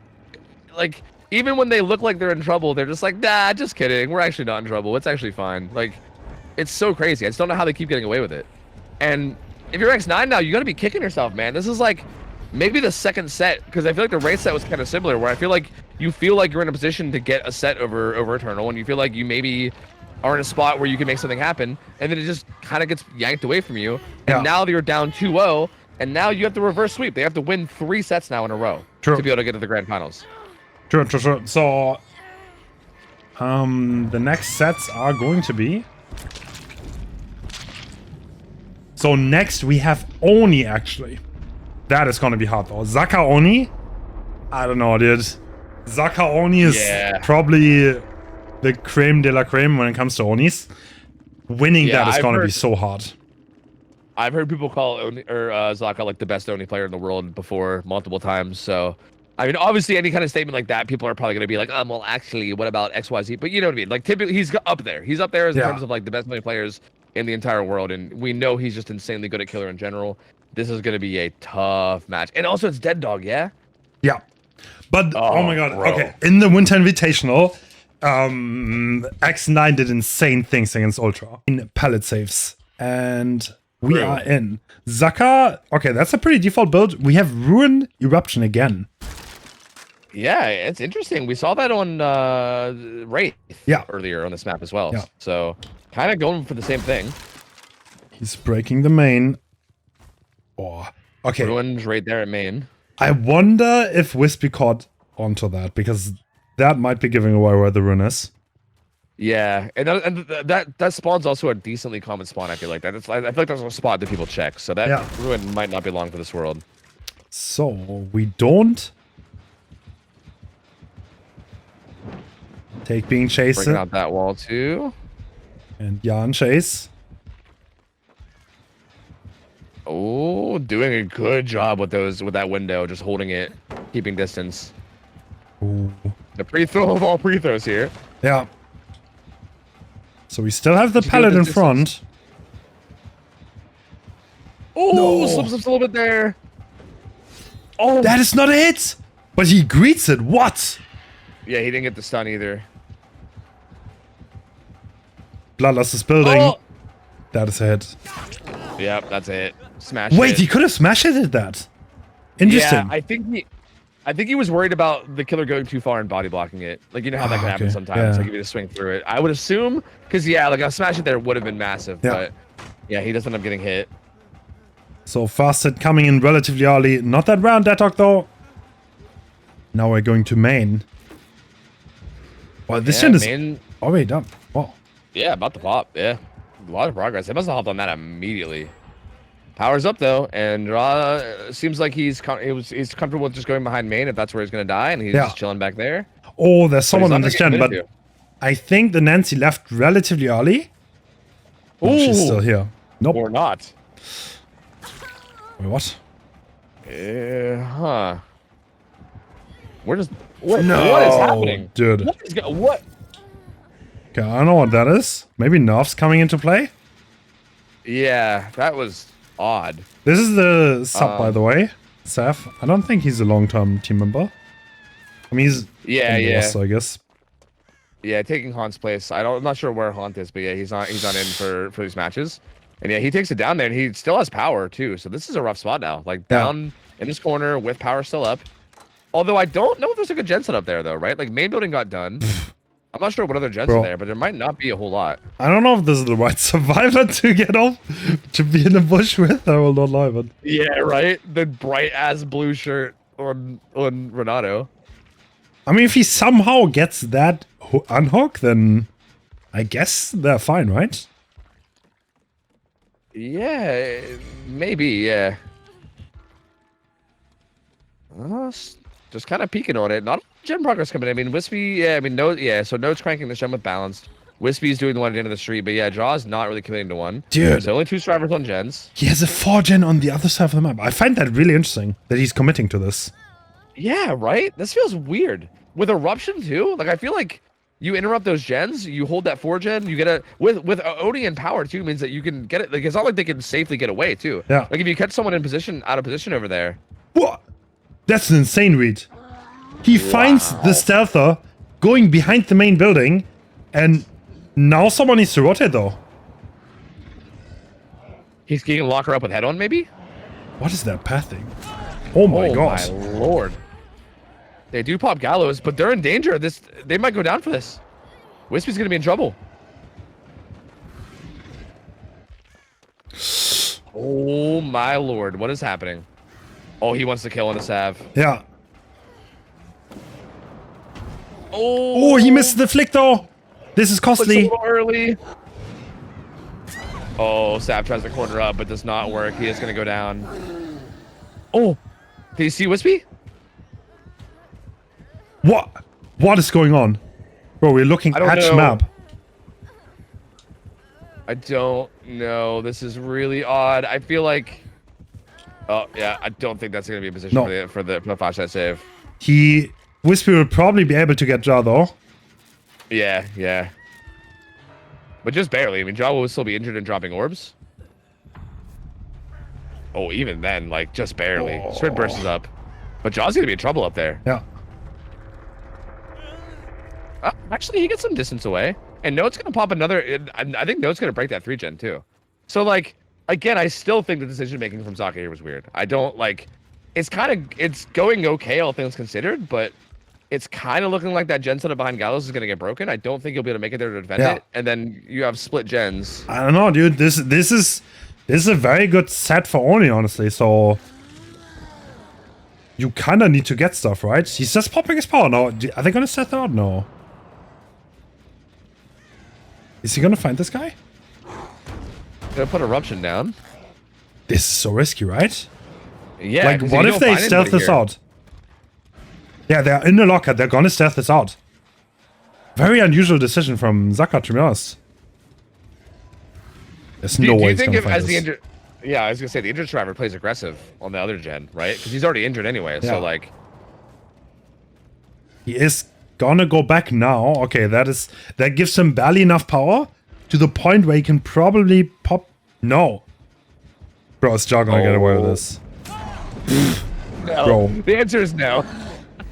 B: like even when they look like they're in trouble, they're just like, nah, just kidding. We're actually not in trouble. It's actually fine. Like it's so crazy. I just don't know how they keep getting away with it. And if you're X9 now, you gotta be kicking yourself, man. This is like maybe the second set, because I feel like the Wraith set was kind of similar, where I feel like you feel like you're in a position to get a set over Eternal, and you feel like you maybe are in a spot where you can make something happen, and then it just kind of gets yanked away from you. And
A: Yeah.
B: now you're down 2-0, and now you have to reverse sweep. They have to win 3 sets now in a row
A: True.
B: to be able to get to the grand finals.
A: True. So, the next sets are going to be. So next we have Oni actually. That is gonna be hard though. Zaka Oni? I don't know, dude. Zaka Oni is
B: Yeah.
A: probably the creme de la creme when it comes to Onis. Winning
B: Yeah,
A: that is
B: I've
A: gonna be
B: heard-
A: so hard.
B: I've heard people call Oni, or Zaka like the best Oni player in the world before multiple times. So, I mean, obviously, any kind of statement like that, people are probably gonna be like, well, actually, what about XYZ? But you know what I mean? Like, typically, he's up there. He's up there in
A: Yeah.
B: terms of like the best Oni players in the entire world, and we know he's just insanely good at killer in general. This is gonna be a tough match, and also it's Dead Dog, yeah.
A: Yeah. But oh my god,
B: bro.
A: okay. In the Winter Invitational, X9 did insane things against Ultra in pallet saves. And we
B: True.
A: are in. Zaka, okay, that's a pretty default build. We have Ruin Eruption again.
B: Yeah, it's interesting. We saw that on Wraith
A: Yeah.
B: earlier on this map as well.
A: Yeah.
B: So kind of going for the same thing.
A: He's breaking the main. Oh, okay.
B: Ruin's right there at main.
A: I wonder if Wispy caught onto that, because that might be giving away where the Ruin is.
B: Yeah, and that spawn's also a decently common spawn. I feel like that. I feel like that's a spot that people check. So that
A: Yeah.
B: Ruin might not be long for this world.
A: So we don't take being chased
B: Breaking out that wall too.
A: and Jan chase.
B: Oh, doing a good job with that window, just holding it, keeping distance.
A: Ooh.
B: The pre-throw of all pre-throws here.
A: Yeah. So we still have the
B: Did you
A: pallet
B: get the
A: in
B: distance?
A: front.
B: Oh,
A: No.
B: slips a little bit there. Oh,
A: That is not a hit! But he greets it. What?
B: yeah, he didn't get the stun either.
A: Bloodlust is building.
B: Oh,
A: That is a hit.
B: yep, that's it. Smash.
A: Wait,
B: it.
A: he could have smashed it at that. Interesting.
B: Yeah, I think he was worried about the killer going too far and body blocking it. Like, you know how that can happen
A: okay,
B: sometimes.
A: yeah.
B: Like, if you just swing through it. I would assume, because, yeah, like, a smash it there would have been massive.
A: Yeah.
B: But, yeah, he doesn't end up getting hit.
A: So fast hit coming in relatively early. Not that round, Death Dog, though. Now we're going to main. Well, this
B: Yeah,
A: shit is
B: main-
A: already done. Wow.
B: Yeah, about to pop. Yeah. A lot of progress. They must have hopped on that immediately. Power's up, though. And seems like he's comfortable with just going behind main if that's where he's going to die. And he's
A: Yeah.
B: just chilling back there.
A: Oh, there's
B: But
A: someone
B: he's
A: on
B: not
A: this
B: gonna
A: gen,
B: get
A: but
B: committed
A: I think the Nancy left relatively early. Oh, she's
B: Ooh.
A: still here.
B: to.
A: Nope.
B: Or not.
A: Wait, what?
B: Huh. Where does... What,
A: No,
B: what is happening?
A: dude.
B: What?
A: Okay, I don't know what that is. Maybe nerfs coming into play?
B: Yeah, that was odd.
A: This is the sub, by the way. SEV. I don't think he's a long-term team member. I mean, he's
B: Yeah,
A: in the
B: yeah.
A: roster, I guess.
B: Yeah, taking Haunt's place. I'm not sure where Haunt is, but yeah, he's not in for these matches. And yeah, he takes it down there, and he still has power too. So this is a rough spot now. Like down in this corner with power still up. Although I don't know if there's a good gen set up there though, right? Like main building got done. I'm not sure what other gens are there, but there might not be a whole lot.
A: I don't know if this is the right survivor to get off to be in the bush with. I will not lie, but
B: Yeah, right. The bright ass blue shirt on Renato.
A: I mean, if he somehow gets that unhook, then I guess they're fine, right?
B: Yeah, maybe. Yeah. Just kind of peeking on it. Not gen progress coming in. I mean, Wispy. Yeah, I mean, no. Yeah, so Node's cranking the gem with balanced. Wispy's doing the one at the end of the street, but yeah, Jaw's not really committing to one.
A: Dude.
B: There's only 2 survivors on gens.
A: He has a 4-gen on the other side of the map. I find that really interesting that he's committing to this.
B: Yeah, right? This feels weird. With Eruption too? Like, I feel like you interrupt those gens, you hold that 4-gen, you get a... With Odie and power too means that you can get it... Like, it's not like they can safely get away too.
A: Yeah.
B: Like, if you catch someone in position, out of position over there.
A: What? That's an insane read. He finds the stealther going behind the main building, and now someone needs to rotate though.
B: He can lock her up with head on, maybe?
A: What is that pathing? Oh my gosh.
B: My lord. They do pop Gallows, but they're in danger. They might go down for this. Wispy's gonna be in trouble. Oh my lord, what is happening? Oh, he wants to kill on the Sav.
A: Yeah.
B: Oh,
A: he missed the flick though. This is
B: but it's a
A: costly.
B: little early. Oh, Sav tries to corner up, but does not work. He is gonna go down. Oh, do you see Wispy?
A: What? What is going on? Bro, we're looking
B: I don't
A: at
B: know.
A: map.
B: I don't know. This is really odd. I feel like... Oh, yeah. I don't think that's going to be a position
A: No.
B: for the flashlight save.
A: Wispy will probably be able to get Jar though.
B: Yeah, yeah. But just barely. I mean, Jaw will still be injured and dropping orbs. Oh, even then, like, just barely. Straight bursts up. But Jaw's going to be in trouble up there.
A: Yeah.
B: Actually, he gets some distance away. And Note's going to pop another... I think Note's going to break that 3-gen, too. So, like, again, I still think the decision-making from Zaka here was weird. I don't, like... It's going okay, all things considered, but it's kind of looking like that gen setup behind Gallows is going to get broken. I don't think you'll be able to make it there to defend it. And then you have split gens.
A: I don't know, dude. This is a very good set for Oni, honestly. So you kind of need to get stuff, right? He's just popping his power now. Are they gonna set that out? No. Is he gonna find this guy?
B: Gonna put Eruption down.
A: This is so risky, right?
B: Yeah.
A: Like, what if they stealth this out? Yeah, they're in the locker. They're gonna stealth this out. Very unusual decision from Zaka, to be honest. There's no way he's gonna find this.
B: Yeah, I was gonna say the injured driver plays aggressive on the other gen, right? Because he's already injured anyway.
A: Yeah.
B: So like,
A: he is gonna go back now. Okay, that gives him barely enough power to the point where he can probably pop. No, bro, is Jar gonna get away with this?
B: no.
A: Bro.
B: The answer is no.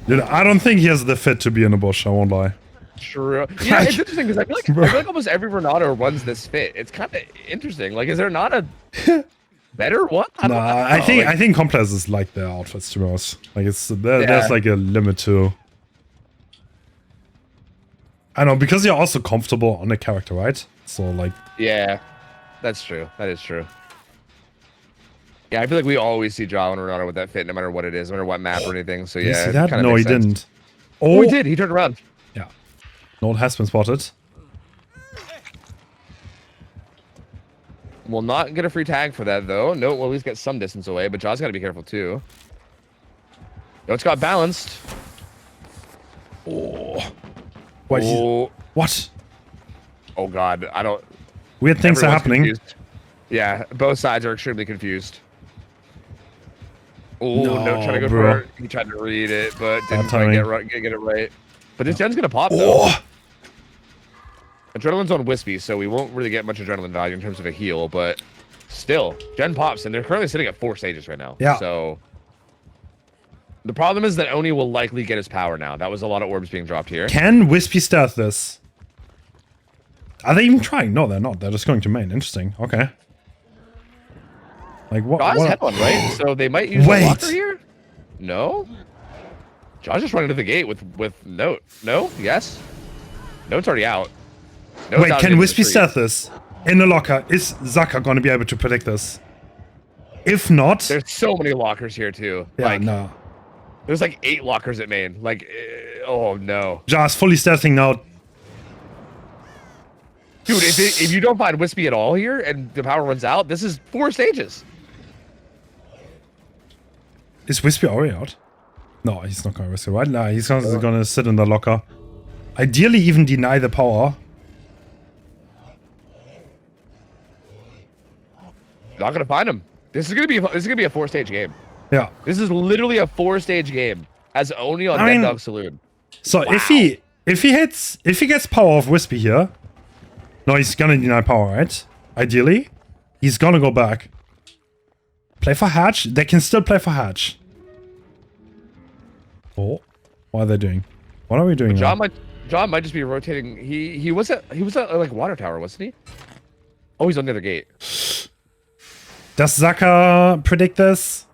A: Dude, I don't think he has the fit to be in a bush. I won't lie.
B: True. Yeah, it's interesting because I feel like almost every Renato runs this fit. It's kind of interesting. Like, is there not a better one?
A: I think Complex is like their outfits, to be honest. Like, there's like a limit to. I know, because you're also comfortable on a character, right? So like.
B: Yeah, that's true. That is true. Yeah, I feel like we always see Jaw and Renato with that fit, no matter what it is, no matter what map or anything. So
A: Did you
B: yeah,
A: see that?
B: kinda
A: No, he
B: makes sense.
A: didn't.
B: Oh, he did. He turned around.
A: Yeah. Node has been spotted.
B: Will not get a free tag for that though. Note will at least get some distance away, but Jaw's got to be careful too. Note's got balanced.
A: Oh. What?
B: Oh.
A: What?
B: Oh god, I don't.
A: Weird things are
B: Everyone's
A: happening.
B: confused. Yeah, both sides are extremely confused. Oh, no, trying to go
A: bro.
B: for it. He tried to read it, but didn't
A: Bad
B: quite
A: timing.
B: get it right. But this gen's gonna pop though.
A: Oh.
B: Adrenaline's on Wispy, so we won't really get much adrenaline value in terms of a heal, but still, Gen pops, and they're currently sitting at 4 stages right now.
A: Yeah.
B: So the problem is that Oni will likely get his power now. That was a lot of orbs being dropped here.
A: Can Wispy stealth this? Are they even trying? No, they're not. They're just going to main. Interesting. Okay. Like what?
B: Josh
A: what
B: had one, right? So they might use a locker here? No? Josh just running to the gate with Note. No? Yes? Note's already out. Note's
A: Wait,
B: out
A: can
B: into the
A: Wispy
B: street.
A: stealth this? In the locker, is Zaka going to be able to predict this? If not...
B: There's so many lockers here, too.
A: yeah,
B: Like,
A: no.
B: there's like 8 lockers at main. Like, oh no.
A: Jar's fully stealthing now.
B: Dude, if you don't find Wispy at all here and the power runs out, this is 4 stages.
A: Is Wispy already out? No, he's not going to risk it, right? Nah, he's going to sit in the locker. Ideally, even deny the power.
B: Not gonna find him. This is gonna be a 4-stage game.
A: Yeah.
B: This is literally a 4-stage game as Oni on Dead Dog Saloon.
A: So if he gets power off Wispy here, no, he's gonna deny power, right? Ideally, he's gonna go back. Play for Hatch. They can still play for Hatch. Oh, what are they doing? What are we doing now?
B: John might just be rotating. He was at like water tower, wasn't he? Oh, he's on the other gate.
A: Does Zaka predict this?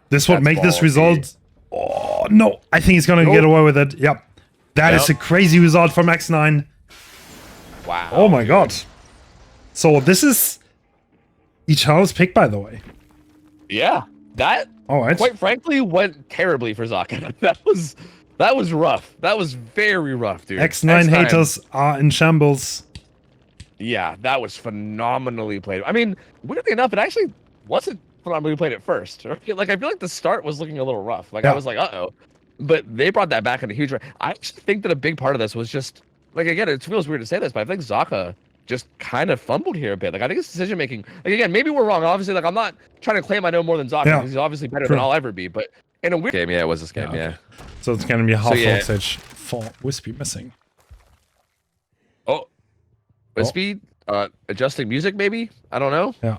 A: This would
B: That's
A: make this
B: ballsy.
A: result. Oh no! I think he's gonna get away with it. Yep, that is a crazy result from X9.
B: Wow.
A: Oh my god! So this is Eternal's pick, by the way.
B: Yeah, that
A: All right.
B: quite frankly went terribly for Zaka. That was rough. That was very rough, dude.
A: X9 haters are in shambles.
B: Yeah, that was phenomenally played. I mean, weirdly enough, it actually wasn't phenomenally played at first. Like, I feel like the start was looking a little rough. Like,
A: Yeah.
B: I was like, uh-oh. But they brought that back in a huge way. I actually think that a big part of this was just, like, again, it feels weird to say this, but I think Zaka just kind of fumbled here a bit. Like, I think his decision-making, like, again, maybe we're wrong. Obviously, like, I'm not trying to claim I know more than Zaka,
A: Yeah.
B: because he's obviously better
A: True.
B: than I'll ever be, but in a weird game, yeah, it was this game, yeah.
A: So it's gonna be a half
B: yeah.
A: voltage for Wispy missing.
B: Oh, Wispy, adjusting music, maybe? I don't know.
A: Yeah.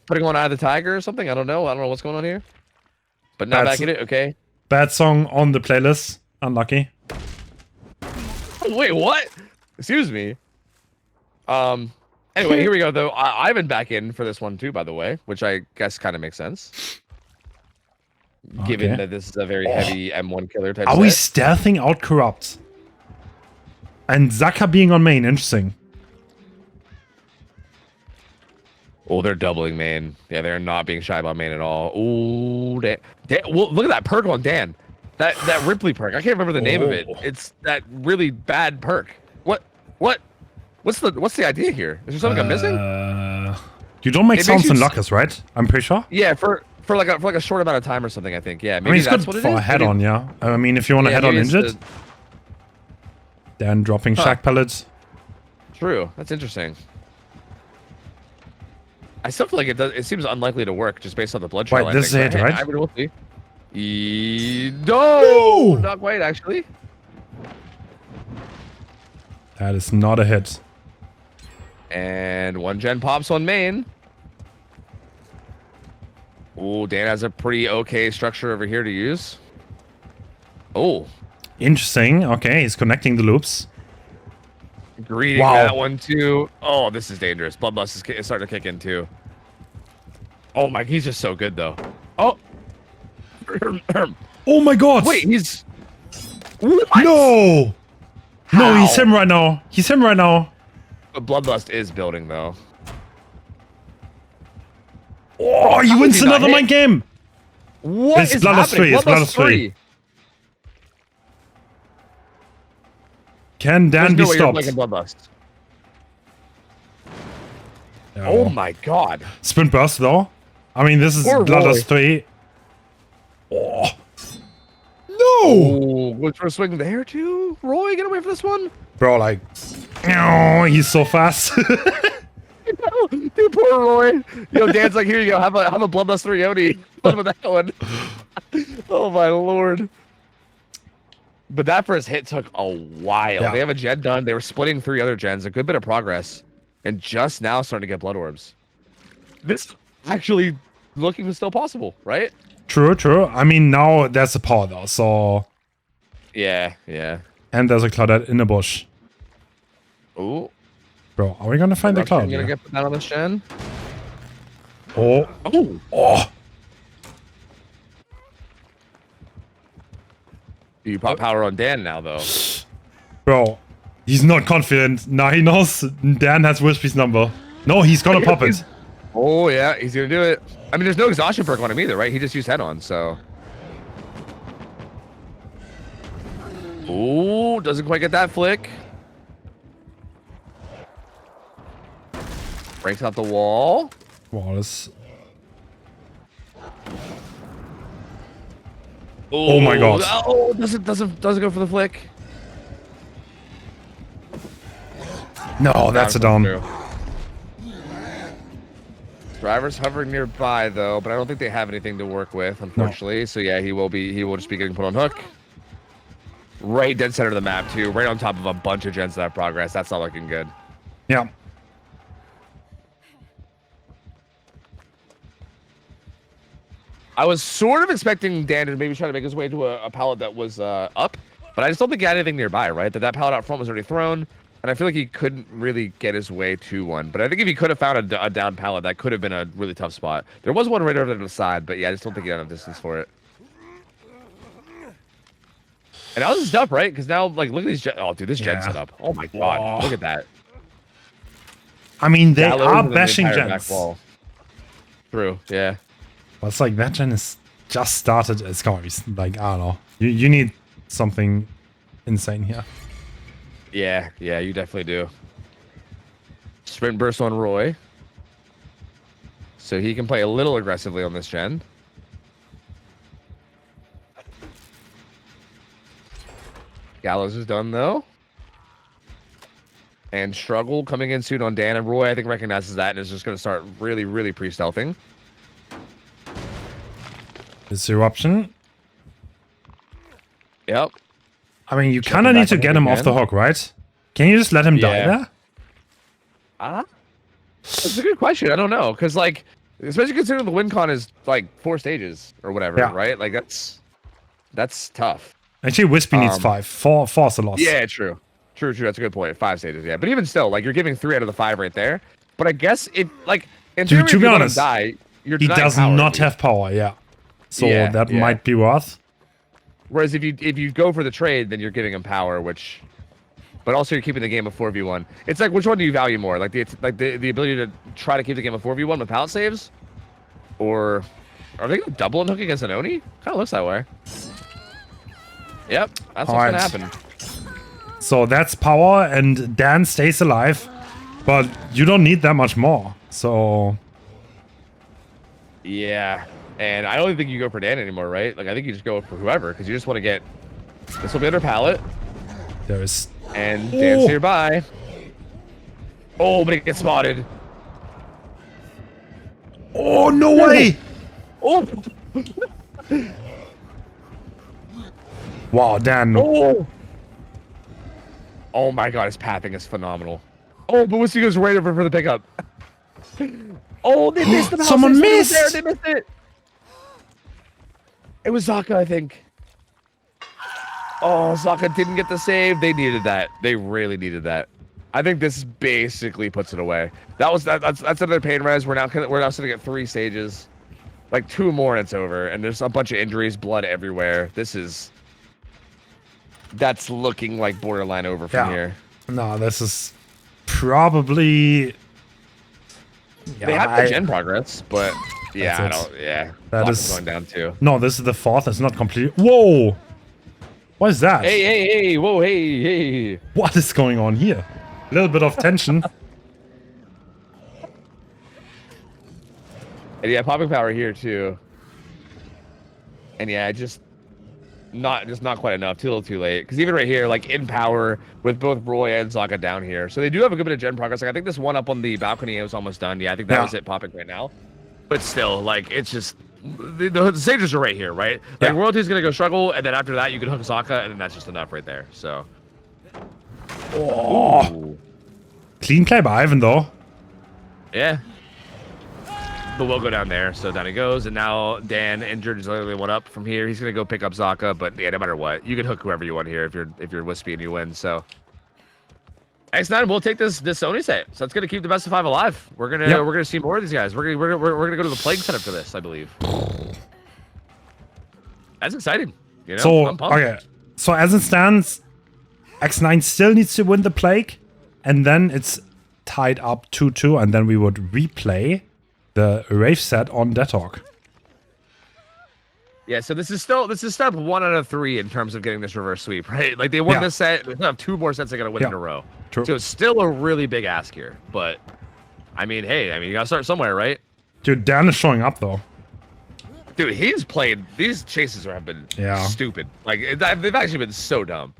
B: Putting on Eye of the Tiger or something? I don't know what's going on here. But now
A: That's-
B: back in it, okay.
A: Bad song on the playlist. Unlucky.
B: Wait, what? Excuse me. Anyway, here we go, though. Ivan back in for this one, too, by the way, which I guess kind of makes sense. Given
A: Okay.
B: that this is a very heavy M1 killer type
A: Are we
B: set.
A: stealthing out Corrupt? And Zaka being on main, interesting.
B: Oh, they're doubling main. Yeah, they're not being shy about main at all. Ooh, Dan. Well, look at that perk on Dan. That Ripley perk. I can't remember the name of it.
A: Oh.
B: It's that really bad perk. What's the idea here? Is there something I'm missing?
A: You don't make
B: It makes
A: sounds
B: you
A: in
B: s-
A: lockers, right? I'm pretty sure.
B: Yeah, for like a short amount of time or something. I think. Yeah, maybe
A: I mean, it's
B: that's
A: good
B: what it
A: for
B: is.
A: a head
B: Maybe-
A: on, yeah. I mean, if you want to
B: yeah,
A: head on
B: maybe it's
A: injured, then dropping shack pellets.
B: True. That's interesting. I still feel like it does. It seems unlikely to work just based on the blood trail.
A: Wait,
B: I
A: this is
B: think,
A: it,
B: but, hey,
A: right?
B: I mean, we'll see. No, not quite actually.
A: That is not a hit.
B: And one gen pops on main. Oh, Dan has a pretty okay structure over here to use. Oh,
A: Interesting. Okay, he's connecting the loops.
B: greeting
A: Wow.
B: that one too. Oh, this is dangerous. Bloodlust is starting to kick in too. Oh my, he's just so good though. Oh.
A: Oh my god!
B: Wait, he's. What?
A: No! No, he's
B: How?
A: him right now. He's him right now.
B: But Bloodlust is building though.
A: Oh, he
B: How
A: wins
B: did he not
A: another
B: hit?
A: mind game.
B: What
A: It's
B: is
A: Bloodlust
B: happening?
A: 3, it's
B: Bloodlust
A: Bloodlust 3. Can Dan
B: There's
A: be
B: no way you're
A: stopped?
B: playing Bloodlust.
A: Yeah,
B: Oh
A: well.
B: my god.
A: Sprint burst though. I mean, this is
B: Poor
A: Bloodlust 3. Oh. No!
B: Oh, goes for a swing there too. Roy, get away from this one.
A: Bro, like, oh, he's so fast.
B: Dude, poor Roy. Yo, Dan's like, here you go. Have a Bloodlust 3 Oni. Fun with that one. Oh my lord. But that first hit took a while.
A: Yeah.
B: They have a gen done. They were splitting 3 other gens. A good bit of progress. And just now starting to get blood orbs. This actually looking still possible, right?
A: True, true. I mean, now there's a power though, so...
B: Yeah.
A: And there's a Claudette in the bush.
B: Ooh.
A: Bro, are we gonna find the Cloud?
B: I'm gonna get that on this gen.
A: Oh. Oh.
B: You pop power on Dan now, though.
A: Bro, he's not confident. Now he knows Dan has Wispy's number. No, he's gonna pop it.
B: Oh, yeah, he's gonna do it. I mean, there's no exhaustion perk on him either, right? He just used head on, so. Ooh, doesn't quite get that flick. Breaks out the wall.
A: Wallace. Oh my god.
B: Oh, doesn't go for the flick.
A: No, that's a down.
B: Driver's hovering nearby though, but I don't think they have anything to work with, unfortunately. No. So yeah, he will just be getting put on hook. Right dead center of the map too, right on top of a bunch of gens that have progress. That's not looking good.
A: Yeah.
B: I was sort of expecting Dan to maybe try to make his way to a pallet that was up, but I just don't think he had anything nearby, right? That pallet out front was already thrown, and I feel like he couldn't really get his way to one. But I think if he could have found a down pallet, that could have been a really tough spot. There was one right over to the side, but yeah, I just don't think he had enough distance for it. And now this is tough, right? Because now, like, look at these gens. Oh, dude, this gen setup. Oh my god,
A: Whoa.
B: Look at that.
A: I mean, they
B: Gallows
A: are
B: and then the
A: bashing
B: entire
A: gens.
B: back wall. True, yeah.
A: But it's like that gen is just started. It's gonna be like, I don't know. You need something insane here.
B: Yeah, you definitely do. Sprint burst on Roy. So he can play a little aggressively on this gen. Gallows is done though. And Struggle coming in soon on Dan, and Roy I think recognizes that and is just going to start really, really pre-stealthing.
A: Disruption.
B: Yep.
A: I mean, you kind of need to get him off the hook, right? Can you just let him die there?
B: That's a good question. I don't know. Because, like, especially considering the win con is, like, 4 stages or whatever, right? Like, that's tough.
A: Actually, Wispy needs 5. 4 is a loss.
B: Yeah, true. True. That's a good point. 5 stages, yeah. But even still, like, you're giving 3 out of the 5 right there. But I guess it, like, in theory,
A: to be honest,
B: you're
A: he does not have power, yeah. So that might be worth.
B: Whereas if you go for the trade, then you're giving him power, which, but also you're keeping the game of 4v1. It's like, which one do you value more? Like the ability to try to keep the game of 4v1 with pallet saves, or are they gonna double and hook against an Oni? Kind of looks that way. Yep, that's what's gonna happen.
A: So that's power, and Dan stays alive, but you don't need that much more. So
B: yeah. And I don't think you go for Dan anymore, right? Like, I think you just go for whoever, because you just want to get... This will be under pallet.
A: There is...
B: And Dan's nearby. Oh, but it gets spotted.
A: Oh, no way!
B: Oh!
A: Wow, Dan.
B: Oh my god, his pathing is phenomenal. Oh, but Wissy goes right over for the pickup. Oh, they missed the
A: Someone missed!
B: They missed it! It was Zaka, I think. Oh, Zaka didn't get the save. They needed that. They really needed that. I think this basically puts it away. That's another pain res. We're now sitting at 3 stages, like 2 more and it's over. And there's a bunch of injuries, blood everywhere. That's looking like borderline over from here.
A: No, this is probably. Yeah,
B: they have the gen progress, but. Yeah, I don't. Yeah,
A: that is
B: going down too.
A: No, this is the 4th. It's not complete. Whoa! What is that?
B: Hey! Whoa! Hey!
A: What is going on here? A little bit of tension.
B: And yeah, popping power here too. And yeah, just not quite enough. Too little, too late. Because even right here, like in power with both Roy and Zaka down here, so they do have a good bit of gen progress. Like I think this one up on the balcony was almost done. Yeah, I think that was it popping right now. But still, like, it's just the stages are right here, right? Like
A: Yeah.
B: Royalty's gonna go struggle, and then after that you can hook Zaka, and then that's just enough right there. So.
A: Oh.
B: Ooh.
A: Clean play by Ivan, though.
B: Yeah. But we'll go down there. So down he goes, and now Dan injured is literally one up from here. He's gonna go pick up Zaka, but yeah, no matter what, you can hook whoever you want here if you're Wispy and you win. So X9 will take this Sony set. So it's gonna keep the best of 5 alive. We're gonna see more of these guys. We're gonna go to the plague setup for this, I believe. That's exciting. You know,
A: So
B: I'm pumped.
A: okay. So as it stands, X9 still needs to win the plague, and then it's tied up 2-2, and then we would replay the Wraith set on Deathhawk.
B: Yeah, so this is step 1 out of 3 in terms of getting this reverse sweep, right? Like they won this set, they have 2 more sets they're gonna win in a row.
A: True.
B: So it's still a really big ask here, but I mean, hey, you gotta start somewhere, right?
A: Dude, Dan is showing up though.
B: Dude, he's played. These chases have been stupid. Like they've actually been so dumb.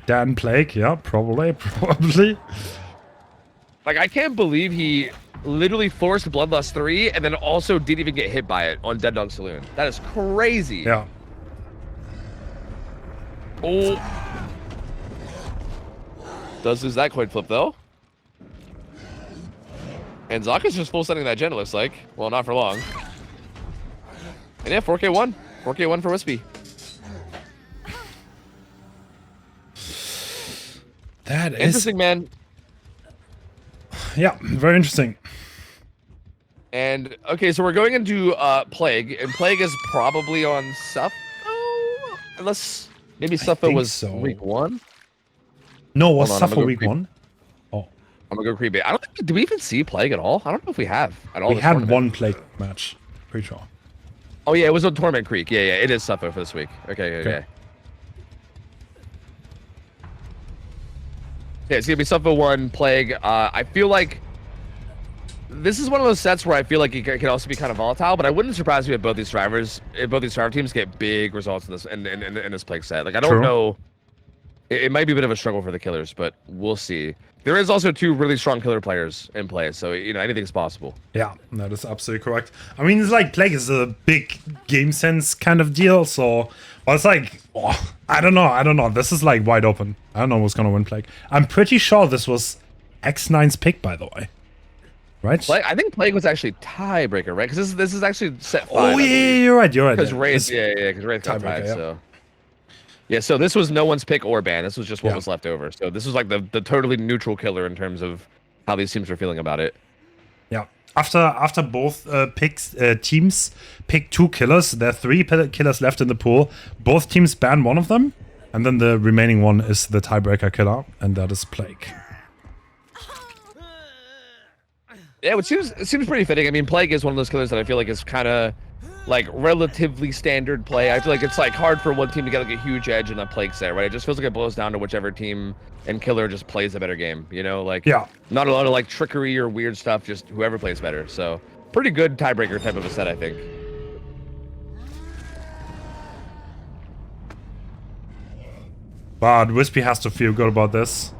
A: Dan Plague, yeah, probably.
B: Like I can't believe he literally forced Bloodlust 3 and then also didn't even get hit by it on Dead Dog Saloon. That is crazy.
A: Yeah.
B: Oh. Does lose that coin flip though. And Zaka's just full sending that gen, it looks like. Well, not for long. And yeah, 4K1. 4K1 for Wispy.
A: That is
B: Interesting, man.
A: Yeah, very interesting.
B: And okay, so we're going into Plague, and Plague is probably on Suffo, unless maybe Suffo was
A: so.
B: week 1.
A: No, was
B: Hold on, I'm
A: Suffo
B: gonna go
A: week
B: creep.
A: 1? Oh,
B: I'm gonna go creep it. I don't think, do we even see Plague at all? I don't know if we have at all.
A: we
B: this
A: had
B: tournament.
A: one Plague match, pretty sure.
B: Oh yeah, it was on Torment Creek. Yeah, it is Suffo for this week. Okay. Yeah, it's gonna be Suffo 1, Plague. I feel like this is one of those sets where I feel like it can also be kind of volatile, but I wouldn't surprise me if both these survivor teams get big results in this in this Plague set. Like I don't know. It might be a bit of a struggle for the killers, but we'll see. There is also 2 really strong killer players in play, so you know anything's possible.
A: Yeah, that is absolutely correct. I mean, it's like Plague is a big game sense kind of deal, so well, it's like I don't know. This is like wide open. I don't know who's gonna win Plague. I'm pretty sure this was X9's pick, by the way. Right?
B: I think Plague was actually tiebreaker, right? Because this is actually set 5.
A: Oh yeah, you're right.
B: Because
A: Yeah.
B: Wraith, because Wraith got
A: tiebreaker,
B: tied.
A: yeah.
B: So yeah, so this was no one's pick or ban. This was just what was left over. So this was like the totally neutral killer in terms of how these teams were feeling about it.
A: Yeah. After both teams pick 2 killers, there are 3 killers left in the pool. Both teams ban one of them, and then the remaining one is the tiebreaker killer, and that is Plague.
B: Yeah, it seems pretty fitting. I mean, Plague is one of those killers that I feel like is kind of like relatively standard play. I feel like it's like hard for one team to get like a huge edge in a Plague set, right? It just feels like it boils down to whichever team and killer just plays a better game, you know? Like, not a lot of like trickery or weird stuff, just whoever plays better. So pretty good tiebreaker type of a set, I think.
A: But Wispy has to feel good about this.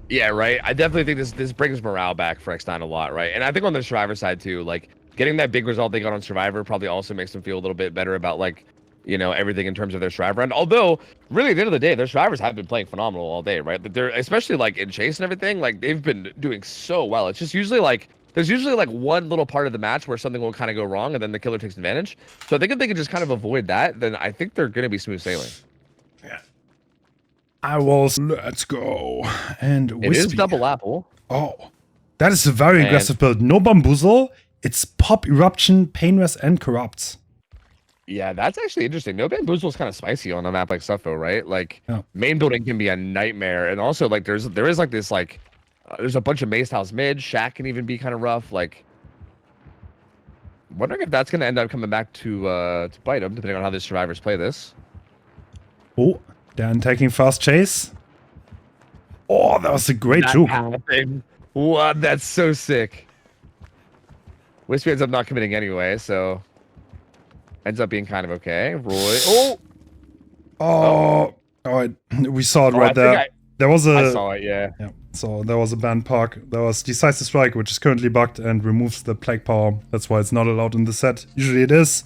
B: Yeah, right. I definitely think this brings morale back for X9 a lot, right? And I think on the Survivor side too, like getting that big result they got on Survivor probably also makes them feel a little bit better about like, you know, everything in terms of their Survivor. And although really at the end of the day, their Survivors have been playing phenomenal all day, right? They're especially like in Chase and everything, like they've been doing so well. It's just usually like there's usually like one little part of the match where something will kind of go wrong and then the killer takes advantage. So I think if they can just kind of avoid that, then I think they're gonna be smooth sailing.
A: Yeah. Let's go. And
B: It is
A: Wispy.
B: double apple.
A: Oh, that is a very aggressive build. No bamboozle. It's pop, eruption, painless, and corrupts.
B: Yeah, that's actually interesting. No Bamboozle is kind of spicy on a map like Suffo, right? Like main building can be a nightmare, and also like there is like this like there's a bunch of Mace House mid. Shack can even be kind of rough. Like, wondering if that's gonna end up coming back to bite them, depending on how the survivors play this.
A: Oh, Dan taking fast chase. Oh, that was a great juke.
B: What? That's so sick. Wispy ends up not committing anyway, so ends up being kind of okay. Roy.
A: Oh, we saw it right there. There was
B: I
A: a
B: saw it, yeah.
A: so there was a banned park. There was Decisive Strike, which is currently bugged and removes the Plague Power. That's why it's not allowed in the set. Usually it is,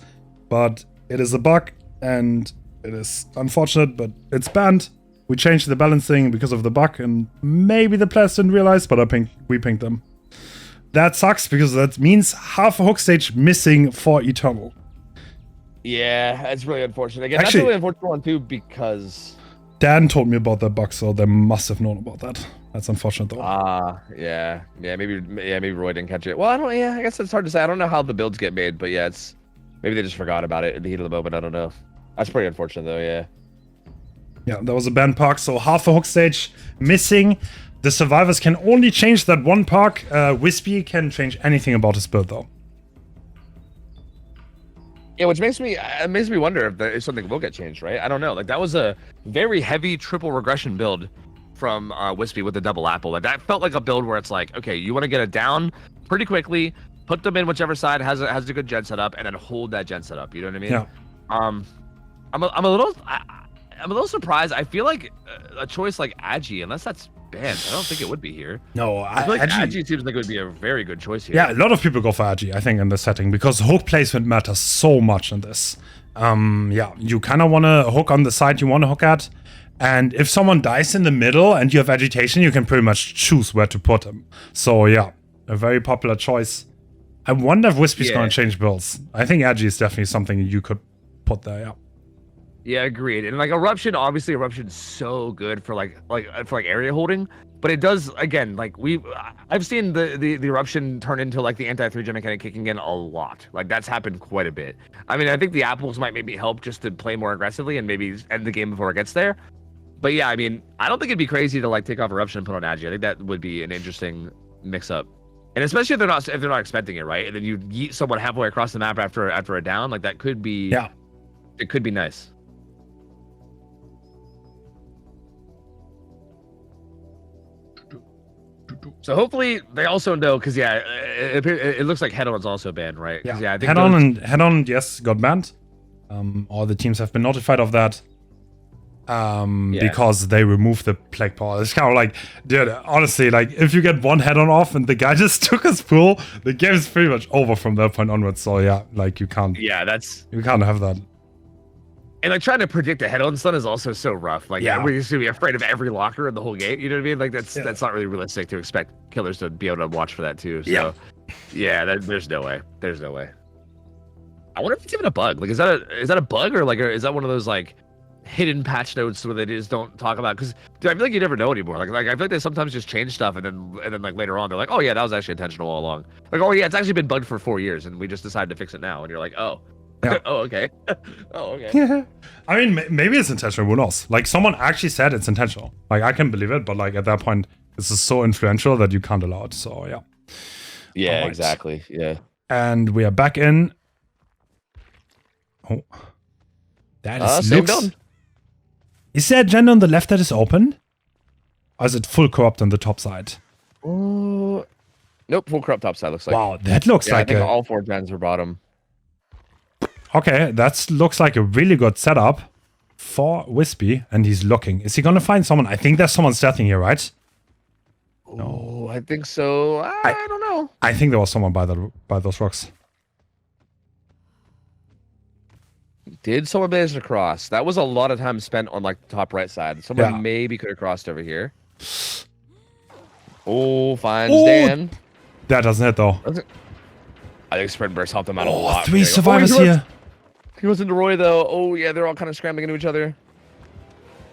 A: but it is a bug and it is unfortunate, but it's banned. We changed the balancing because of the bug, and maybe the players didn't realize, but we pinged them. That sucks because that means half a hook stage missing for Eternal.
B: Yeah, it's really unfortunate. Again,
A: Actually-
B: that's a really unfortunate one too because
A: Dan told me about that bug, so they must have known about that. That's unfortunate though.
B: yeah, maybe Roy didn't catch it. Well, I guess it's hard to say. I don't know how the builds get made, but yeah, it's maybe they just forgot about it in the heat of the moment. I don't know. That's pretty unfortunate though. Yeah.
A: Yeah, there was a banned park, so half a hook stage missing. The survivors can only change that one park. Wispy can change anything about his build though.
B: Yeah, which makes me wonder if something will get changed, right? I don't know. Like that was a very heavy triple regression build from Wispy with the double apple. Like that felt like a build where it's like, okay, you want to get it down pretty quickly, put them in whichever side has a good gen setup, and then hold that gen setup. You know what I mean?
A: Yeah.
B: I'm a little surprised. I feel like a choice like Agi, unless that's banned, I don't think it would be here.
A: No,
B: I feel like Agi seems like it would be a very good choice here.
A: Yeah, a lot of people go for Agi, I think, in this setting, because hook placement matters so much in this. Yeah, you kind of want to hook on the side you want to hook at, and if someone dies in the middle and you have agitation, you can pretty much choose where to put him. So yeah, a very popular choice. I wonder if Wispy's going to change builds. I think Agi is definitely something you could put there, yeah.
B: Yeah, agreed. And like Eruption, obviously Eruption's so good for like area holding, but it does again like I've seen the Eruption turn into like the anti-3 mechanic kicking in a lot. Like that's happened quite a bit. I mean, I think the apples might maybe help just to play more aggressively and maybe end the game before it gets there. But yeah, I mean, I don't think it'd be crazy to like take off Eruption and put on Agi. I think that would be an interesting mix-up. And especially if they're not expecting it, right? And then you yeet someone halfway across the map after a down, like that could be it could be nice. So hopefully they also know, because yeah, it looks like head-on's also banned, right?
A: Yeah,
B: I think
A: head-on, yes, got banned. All the teams have been notified of that. Because they removed the Plague Power. It's kind of like, dude, honestly, like if you get one head-on off and the guy just took his pool, the game is pretty much over from that point onwards. So yeah, like you can't.
B: Yeah, you
A: can't have that.
B: And like trying to predict a head-on stun is also so rough. Like everybody's gonna be afraid of every locker in the whole game. You know what I mean? Like that's not really realistic to expect killers to be able to watch for that too. So yeah, there's no way. There's no way. I wonder if it's even a bug. Like is that a bug or like is that one of those like hidden patch notes where they just don't talk about? Because I feel like you never know anymore. Like I feel like they sometimes just change stuff and then like later on they're like, oh yeah, that was actually intentional all along. Like oh yeah, it's actually been bugged for 4 years and we just decided to fix it now. And you're like, oh. Yeah. Oh, okay. Oh, okay.
A: Yeah. I mean, maybe it's intentional. Who knows? Like, someone actually said it's intentional. Like, I can believe it, but like at that point, this is so influential that you can't allow it. So yeah.
B: Yeah, exactly. Yeah.
A: And we are back in. Oh, that is
B: same build.
A: Is there a gen on the left that is open, or is it full corrupt on the top side?
B: Nope, full corrupt top side looks like.
A: Wow, that looks like
B: I think all 4 gens are bottom.
A: Okay, that looks like a really good setup for Wispy, and he's looking. Is he gonna find someone? I think there's someone stealthing here, right?
B: No, I think so. I don't know.
A: I think there was someone by those rocks.
B: Did someone manage to cross? That was a lot of time spent on like the top right side. Someone maybe could have crossed over here. Oh, finds Dan.
A: That doesn't hit though.
B: I think Sprint Burst helped them out a lot.
A: 3 survivors here.
B: He was into Roy though. Oh yeah, they're all kind of scrambling into each other.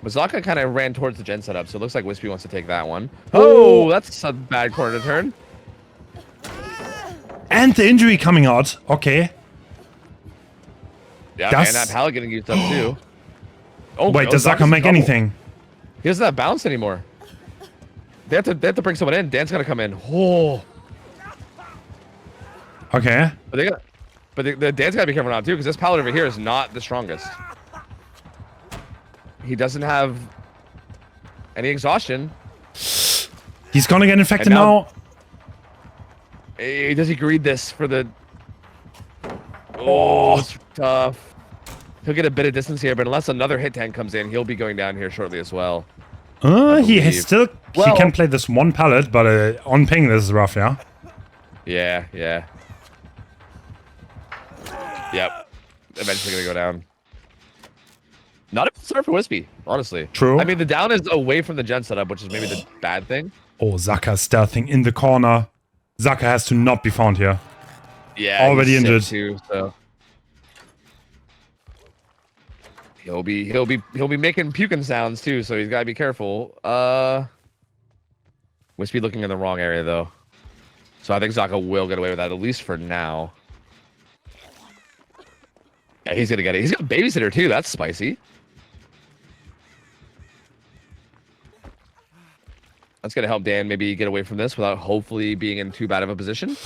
B: Mazaka kind of ran towards the gen setup, so it looks like Wispy wants to take that one. Oh, that's a bad corner to turn.
A: And the injury coming out. Okay.
B: Yeah, and that pallet getting used up too. Oh,
A: wait, does Zaka make anything?
B: He doesn't have bounce anymore. They have to bring someone in. Dan's gonna come in. Oh.
A: Okay.
B: But the Dan's gotta be careful now too, because this pallet over here is not the strongest. He doesn't have any exhaustion.
A: He's gonna get infected now.
B: Does he greed this for the? Oh, it's tough. He'll get a bit of distance here, but unless another hit tank comes in, he'll be going down here shortly as well.
A: He
B: believe.
A: still
B: Well-
A: he can play this one pallet, but on ping this is rough, yeah.
B: Yeah, yeah. Yep. Eventually gonna go down. Not a bad start for Wispy, honestly.
A: True.
B: I mean, the down is away from the gen setup, which is maybe the bad thing.
A: Oh, Zaka stealthing in the corner. Zaka has to not be found here.
B: Yeah,
A: Already
B: he's sick
A: injured.
B: too, so he'll be making puking sounds too, so he's gotta be careful. Wispy looking in the wrong area though. So I think Zaka will get away with that, at least for now. Yeah, he's gonna get it. He's got a babysitter too, that's spicy. That's gonna help Dan maybe get away from this without hopefully being in too bad of a position.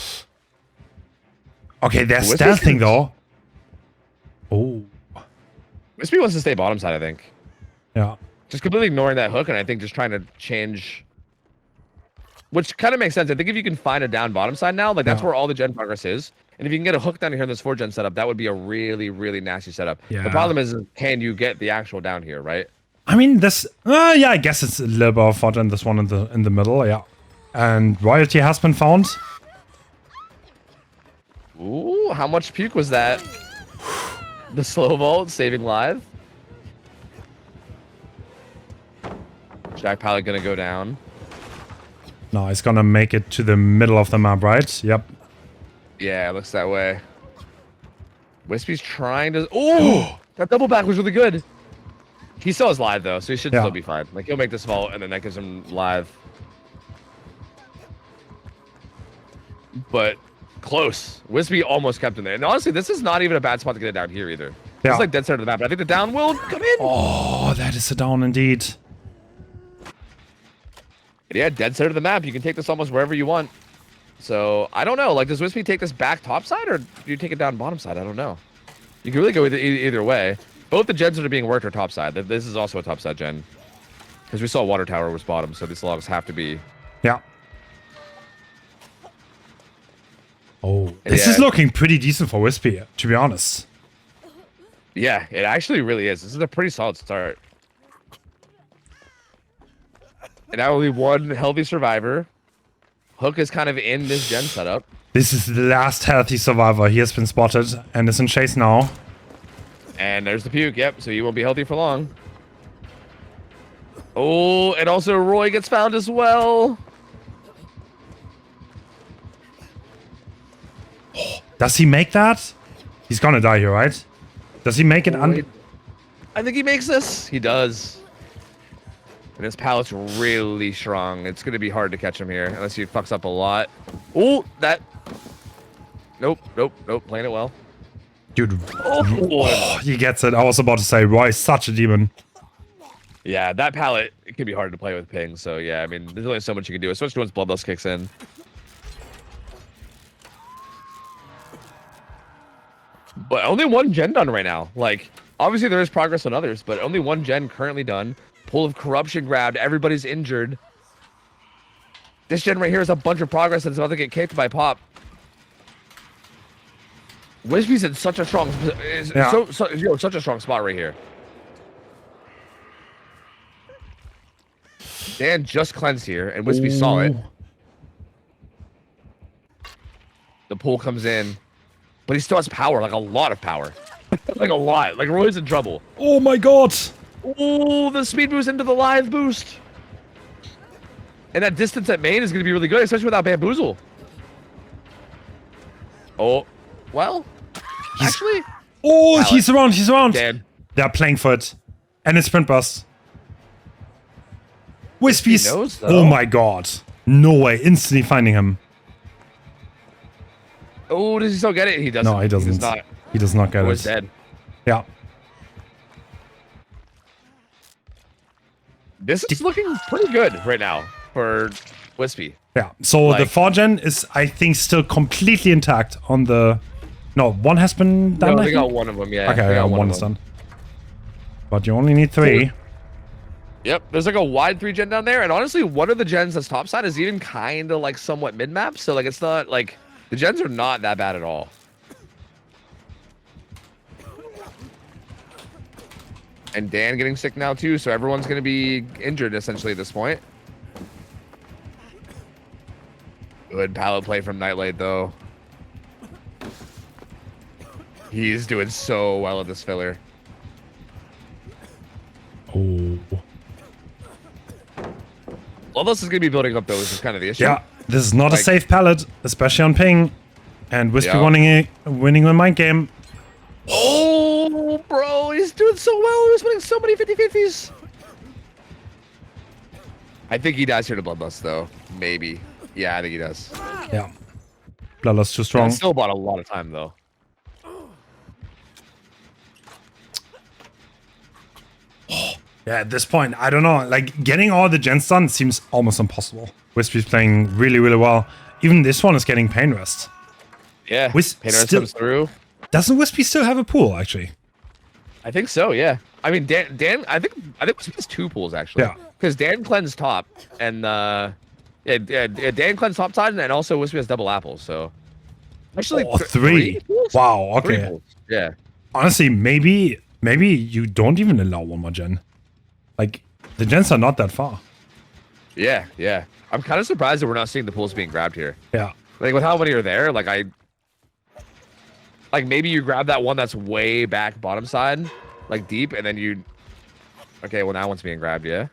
A: Okay, they're
B: Wispy's
A: stealthing
B: gonna-
A: though. Oh,
B: Wispy wants to stay bottom side, I think.
A: yeah.
B: Just completely ignoring that hook, and I think just trying to change, which kind of makes sense. I think if you can find a down bottom side now, like that's
A: Yeah.
B: where all the gen progress is. And if you can get a hook down here in this 4-gen setup, that would be a really, really nasty setup.
A: Yeah.
B: The problem is, can you get the actual down here, right?
A: I mean, this. Yeah, I guess it's a little bit of fodder in this one in the middle. Yeah, and royalty has been found.
B: Ooh, how much puke was that? The slow vault saving live. Jack Pallet gonna go down.
A: No, he's gonna make it to the middle of the map, right? Yep.
B: Yeah, it looks that way. Wispy's trying to. Oh, that double back was really good. He still has live though, so he should
A: Yeah.
B: still be fine. Like he'll make this vault, and then that gives him live. But close. Wispy almost kept him there. And honestly, this is not even a bad spot to get it down here either.
A: Yeah.
B: It's like dead center of the map. But I think the down will come in.
A: Oh, that is a down indeed.
B: And yeah, dead center of the map. You can take this almost wherever you want. So I don't know. Like, does Wispy take this back top side, or do you take it down bottom side? I don't know. You can really go either way. Both the gens that are being worked are top side. This is also a top side gen. Because we saw water tower was bottom, so these logs have to be.
A: Yeah. Oh, this
B: Yeah.
A: is looking pretty decent for Wispy, to be honest.
B: Yeah, it actually really is. This is a pretty solid start. And now only one healthy survivor. Hook is kind of in this gen setup.
A: This is the last healthy survivor. He has been spotted and is in chase now.
B: And there's the puke. Yep, so you won't be healthy for long. Oh, and also Roy gets found as well.
A: Does he make that? He's gonna die here, right? Does he make it under?
B: I think he makes this. He does. And his pallet's really strong. It's going to be hard to catch him here unless he fucks up a lot. Oh, that. Nope, nope, nope. Playing it well.
A: Dude,
B: Oh,
A: he gets it. I was about to say, Roy is such a demon.
B: yeah, that pallet, it can be hard to play with ping. So, yeah, I mean, there's only so much you can do, especially once Bloodlust kicks in. But only one gen done right now. Like, obviously there is progress on others, but only one gen currently done. Pool of Corruption grabbed. Everybody's injured. This gen right here is a bunch of progress that's about to get kicked by Pop. Wispy's in such a strong,
A: Yeah.
B: such a strong spot right here. Dan just cleansed here, and Wispy saw it. The pool comes in, but he still has power, like a lot of power. Like a lot. Like Roy's in trouble.
A: Oh my god!
B: Oh, the speed boost into the live boost. And that distance at main is going to be really good, especially without Bamboozle. Oh, well, actually,
A: Oh,
B: Pallet.
A: he's around, he's around!
B: Dan.
A: They're playing for it. And it's sprint bust. Wispy's.
B: knows, though.
A: Oh my god. No way. Instantly finding him.
B: Oh, does he still get it? He doesn't.
A: No, he doesn't.
B: He does not.
A: He does not get
B: Roy's
A: it.
B: dead.
A: Yeah.
B: This is looking pretty good right now for Wispy.
A: Yeah. So the
B: Like-
A: 4-gen is, I think, still completely intact on the. No, one has been done.
B: No,
A: I
B: they
A: think?
B: got one of them. Yeah.
A: Okay,
B: they
A: yeah,
B: got
A: one
B: of
A: is
B: them.
A: done. But you only need 3.
B: Yep, there's like a wide 3-gen down there, and honestly, one of the gens that's topside is even kind of like somewhat mid-map, so like it's not like the gens are not that bad at all. And Dan getting sick now too, so everyone's going to be injured essentially at this point. Good pallet play from Nightlight though. He's doing so well at this filler.
A: Oh.
B: All this is going to be building up though, which is kind of the issue.
A: Yeah, this is not a
B: Like-
A: safe pallet, especially on ping. And Wispy
B: Yeah.
A: winning the mind game.
B: Oh, bro, he's doing so well. He's winning so many 50-50s. I think he dies here to Bloodlust, though. Maybe. Yeah, I think he does.
A: Yeah. Bloodlust too
B: And
A: strong.
B: still bought a lot of time, though.
A: Yeah, at this point, I don't know. Like, getting all the gens done seems almost impossible. Wispy's playing really, really well. Even this one is getting Pain Rest.
B: Yeah. Painter
A: still-
B: comes through.
A: Doesn't Wispy still have a pool, actually?
B: I think so, yeah. I mean, Dan I think he has 2 pools, actually.
A: Yeah.
B: Because Dan cleansed top, and, Dan cleansed top side, and also Wispy has double apples, so. Actually,
A: Oh, 3.
B: pools?
A: Wow,
B: 3
A: okay.
B: pools. Yeah.
A: Honestly, maybe you don't even allow one more gen. Like, the gens are not that far.
B: Yeah, yeah. I'm kind of surprised that we're not seeing the pools being grabbed here.
A: Yeah.
B: Like, with how many are there, like, maybe you grab that one that's way back bottom side, like, deep, and then you... Okay, well, now one's being grabbed, yeah?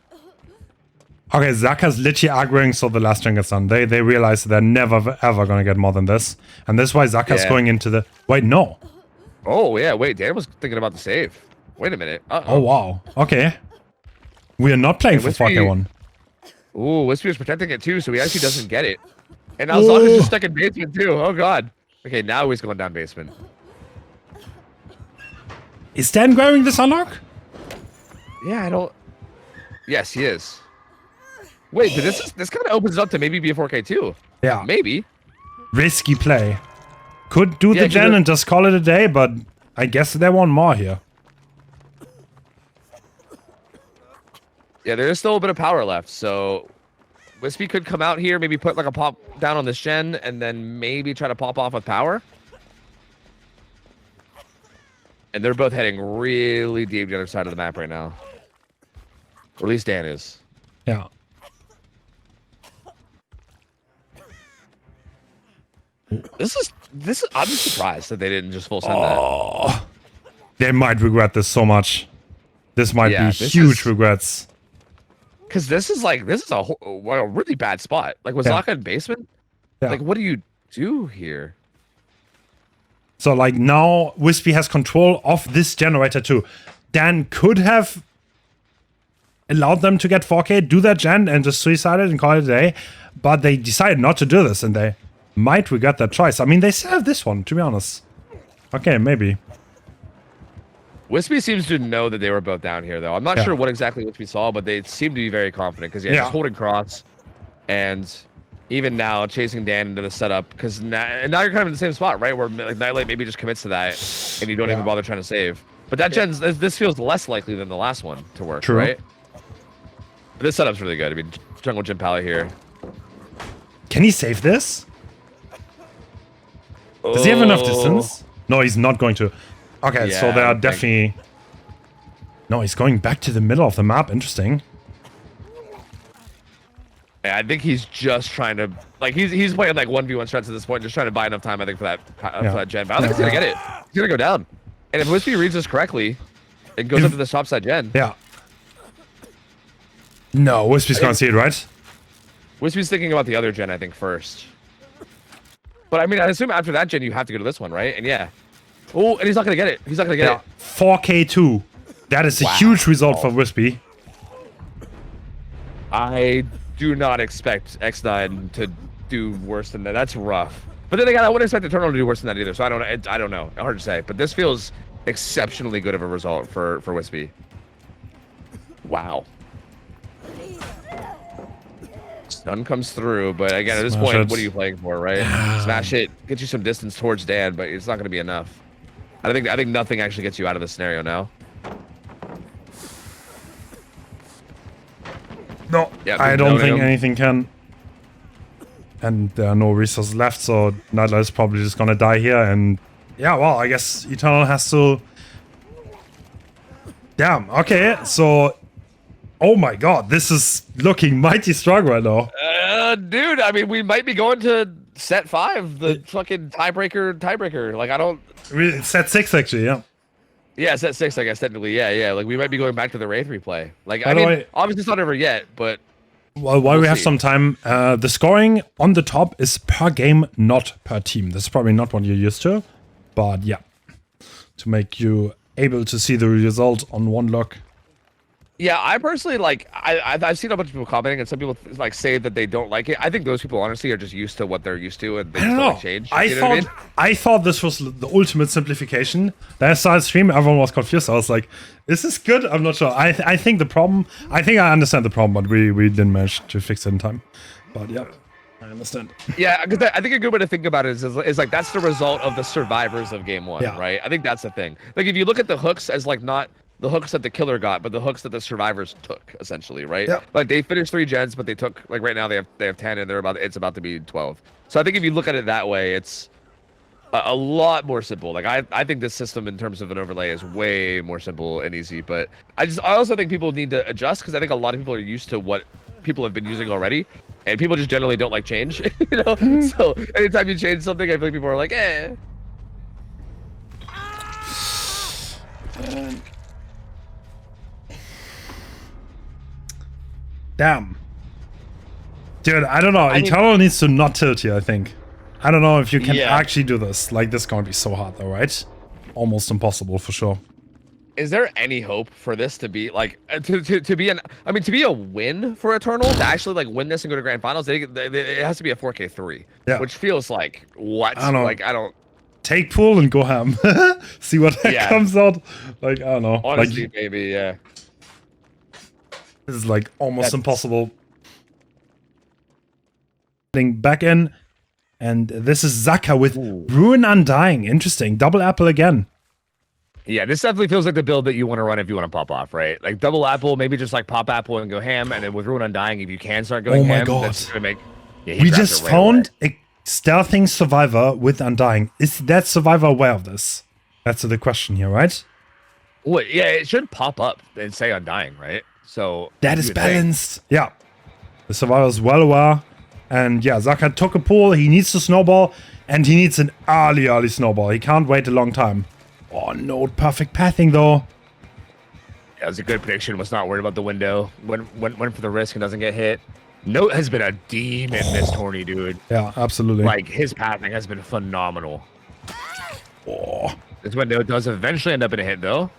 A: Okay, Zaka's literally arguing so the last gen gets done. They realize they're never, ever going to get more than this. And this is why Zaka's
B: Yeah.
A: going into the... Wait, no.
B: Oh, yeah, wait, Dan was thinking about the save. Wait a minute.
A: Oh, wow. Okay. We are not playing for
B: Wispy-
A: 4K1.
B: Ooh, Wispy was protecting it, too, so he actually doesn't get it. And now Zaka's just stuck in basement, too. Oh, God. Okay, now he's going down basement.
A: Is Dan grabbing this unlock?
B: Yeah, I don't... Yes, he is. Wait, but this kind of opens it up to maybe be a 4K, too.
A: Yeah.
B: Maybe.
A: Risky play. Could do
B: Yeah,
A: the
B: 'cause
A: gen
B: it-
A: and just call it a day, but I guess they want more here.
B: Yeah, there is still a bit of power left, so Wispy could come out here, maybe put like a pop down on this gen, and then maybe try to pop off with power. And they're both heading really deep the other side of the map right now. Or at least Dan is.
A: Yeah.
B: I'm surprised that they didn't just full send that.
A: Oh. They might regret this so much. This might
B: Yeah,
A: be
B: this
A: huge
B: is-
A: regrets.
B: Because this is a really bad spot. Like, was
A: Yeah.
B: Zaka in basement?
A: Yeah.
B: Like, what do you do here?
A: So like now Wispy has control of this generator too. Dan could have allowed them to get 4K, do that gen, and just suicide it and call it a day. But they decided not to do this, and they might regret that choice. I mean, they still have this one, to be honest. Okay, maybe.
B: Wispy seems to know that they were both down here, though. I'm not
A: Yeah.
B: sure what exactly Wispy saw, but they seem to be very confident because, yeah,
A: Yeah.
B: he's holding cross. And even now, chasing Dan into the setup, because now you're kind of in the same spot, right? Where like, Nightlight maybe just commits to that, and you don't even bother trying to save. But that gen's, this feels less likely than the last one to work,
A: True.
B: right? But this setup's really good. I mean, Jungle Gym Palette here.
A: Can he save this? Does he have enough distance? No, he's not going to. Okay, so
B: Yeah,
A: they
B: I
A: are
B: don't think-
A: definitely... No, he's going back to the middle of the map. Interesting.
B: Yeah, I think he's just trying to, like, he's playing like 1v1 strats at this point, just trying to buy enough time, I think, for that gen. But I don't think he's gonna get it. He's gonna go down. And if Wispy reads this correctly, it goes up to the top side gen.
A: Yeah. No, Wispy's gonna see it, right?
B: Wispy's thinking about the other gen, I think, first. But I mean, I assume after that gen, you have to go to this one, right? And yeah. Oh, and he's not gonna get it. He's not gonna get it.
A: 4K2. That is a huge result for Wispy.
B: I do not expect X9 to do worse than that. That's rough. But then again, I wouldn't expect Eternal to do worse than that either. So I don't know. Hard to say. But this feels exceptionally good of a result for Wispy. Wow. Stun comes through, but again, at this
A: Smash
B: point,
A: it.
B: what are you playing for, right? Smash it, get you some distance towards Dan, but it's not going to be enough. I think nothing actually gets you out of this scenario now.
A: No,
B: Yeah,
A: I
B: no,
A: don't
B: no,
A: think
B: no.
A: anything can. And there are no resources left, so Nightlight is probably just gonna die here. And yeah, well, I guess Eternal has to Damn. Okay. So, oh my God, this is looking mighty strong right now.
B: Dude, I mean, we might be going to set 5, the fucking tiebreaker. Like, I don't.
A: It's set 6 actually. Yeah.
B: Yeah, set 6, I guess technically. Yeah. Like, we might be going back to the Wraith replay. Like,
A: By
B: I
A: the
B: mean,
A: way-
B: obviously it's not over yet, but
A: Well, while
B: We'll
A: we have
B: see.
A: some time, the scoring on the top is per game, not per team. This is probably not what you're used to, but yeah, to make you able to see the result on one look.
B: yeah, I personally like. I've seen a bunch of people commenting, and some people like say that they don't like it. I think those people honestly are just used to what they're used to, and they
A: I
B: just
A: don't
B: don't
A: know.
B: like change.
A: I
B: You know what
A: thought I thought this was the ultimate simplification. Then I started stream, everyone was confused. I was like, "Is this good?" I'm not sure. I think the problem. I think I understand the problem, but we didn't manage to fix it in time. But yeah, I understand.
B: Yeah, because I think a good way to think about it is like that's the result of the survivors of game 1,
A: Yeah.
B: right? I think that's the thing. Like if you look at the hooks as like not the hooks that the killer got, but the hooks that the survivors took, essentially, right?
A: Yeah.
B: Like they finished 3 gens, but they took like right now they have 10, and it's about to be 12. So I think if you look at it that way, it's a lot more simple. Like I think this system in terms of an overlay is way more simple and easy. But I also think people need to adjust because I think a lot of people are used to what people have been using already, and people just generally don't like change. You know, so anytime you change something, I feel like people are like, eh.
A: Damn. Dude, I don't know.
B: I mean-
A: Eternal needs to not tilt here, I think. I don't know if you can
B: Yeah.
A: actually do this. Like, this is going to be so hard, though, right? Almost impossible, for sure.
B: Is there any hope for this to be like to be to be a win for Eternal to actually like win this and go to grand finals? It has to be a 4K3,
A: Yeah.
B: which feels like what?
A: I don't know.
B: Like I don't
A: Take pool and go ham. See what
B: Yeah.
A: comes out. Like, I don't know.
B: honestly
A: Like,
B: maybe yeah.
A: this is like almost
B: That's-
A: impossible. Getting back in. And this is Zaka with Ruin Undying. Interesting. Double apple again.
B: Yeah, this definitely feels like the build that you want to run if you want to pop off, right? Like double apple, maybe just like pop apple and go ham, and then with Ruin Undying, if you can start going
A: Oh my
B: ham,
A: God.
B: that's gonna make. Yeah, he
A: We
B: grabs
A: just
B: it right
A: found
B: away.
A: a stealthing survivor with Undying. Is that survivor aware of this? That's the question here, right?
B: What? Yeah, it should pop up and say Undying, right? So
A: That
B: you
A: is
B: would think.
A: balanced. Yeah. The survivor is well aware. And yeah, Zaka took a pull. He needs to snowball. And he needs an early snowball. He can't wait a long time. Oh, no perfect pathing, though.
B: That was a good prediction. Was not worried about the window. Went for the risk and doesn't get hit. Note has been a demon this tourney, dude.
A: Yeah, absolutely.
B: Like his pathing has been phenomenal.
A: Oh.
B: This window does eventually end up in a hit, though.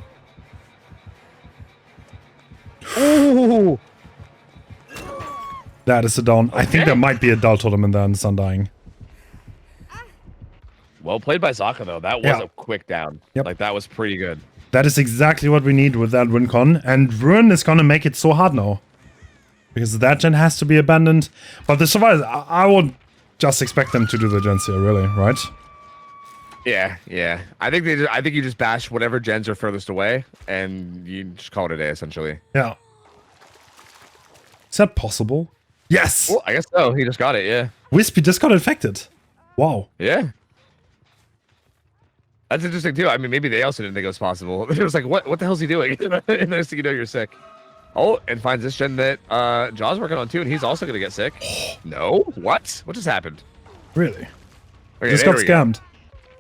B: Ooh.
A: That is a down. I think
B: Okay.
A: there might be a dull totem in there and it's Undying.
B: Well played by Zaka, though. That was
A: Yeah.
B: a quick down.
A: Yep.
B: Like that was pretty good.
A: That is exactly what we need with that win con. And Ruin is gonna make it so hard now. Because that gen has to be abandoned. But the survivors, I would just expect them to do the gens here, really, right?
B: Yeah. I think you just bash whatever gens are furthest away, and you just call it a day, essentially.
A: Yeah. Is that possible? Yes!
B: Well, I guess so. He just got it. Yeah.
A: Wispy just got infected. Wow.
B: Yeah. That's interesting too. I mean, maybe they also didn't think it was possible. It was like, what the hell's he doing? And next thing you know, you're sick. Oh, and finds this gen that Jaw's working on too, and he's also gonna get sick. No? What? What just happened?
A: Really?
B: Okay,
A: Just
B: there
A: got
B: we go.
A: scammed.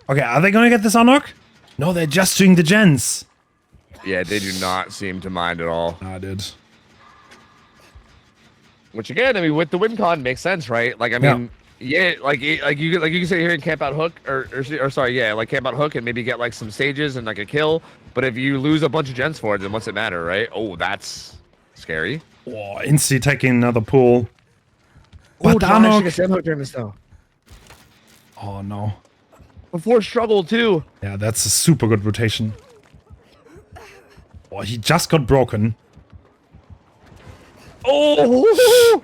A: Okay, are they gonna get this unlock? No, they're just doing the gens.
B: Yeah, they do not seem to mind at all.
A: I did.
B: Which again, I mean, with the win con makes sense, right? Like, I mean, yeah, like you can sit here and camp out hook, or sorry, yeah, like camp out hook and maybe get like some stages and like a kill. But if you lose a bunch of gens for it, then what's it matter, right? Oh, that's scary.
A: Oh, Insti taking another pull.
B: Oh,
A: But the
B: John actually
A: unlock.
B: gets Sam hook during this though.
A: Oh no.
B: Before struggle too.
A: Yeah, that's a super good rotation. Oh, he just got broken.
B: Oh!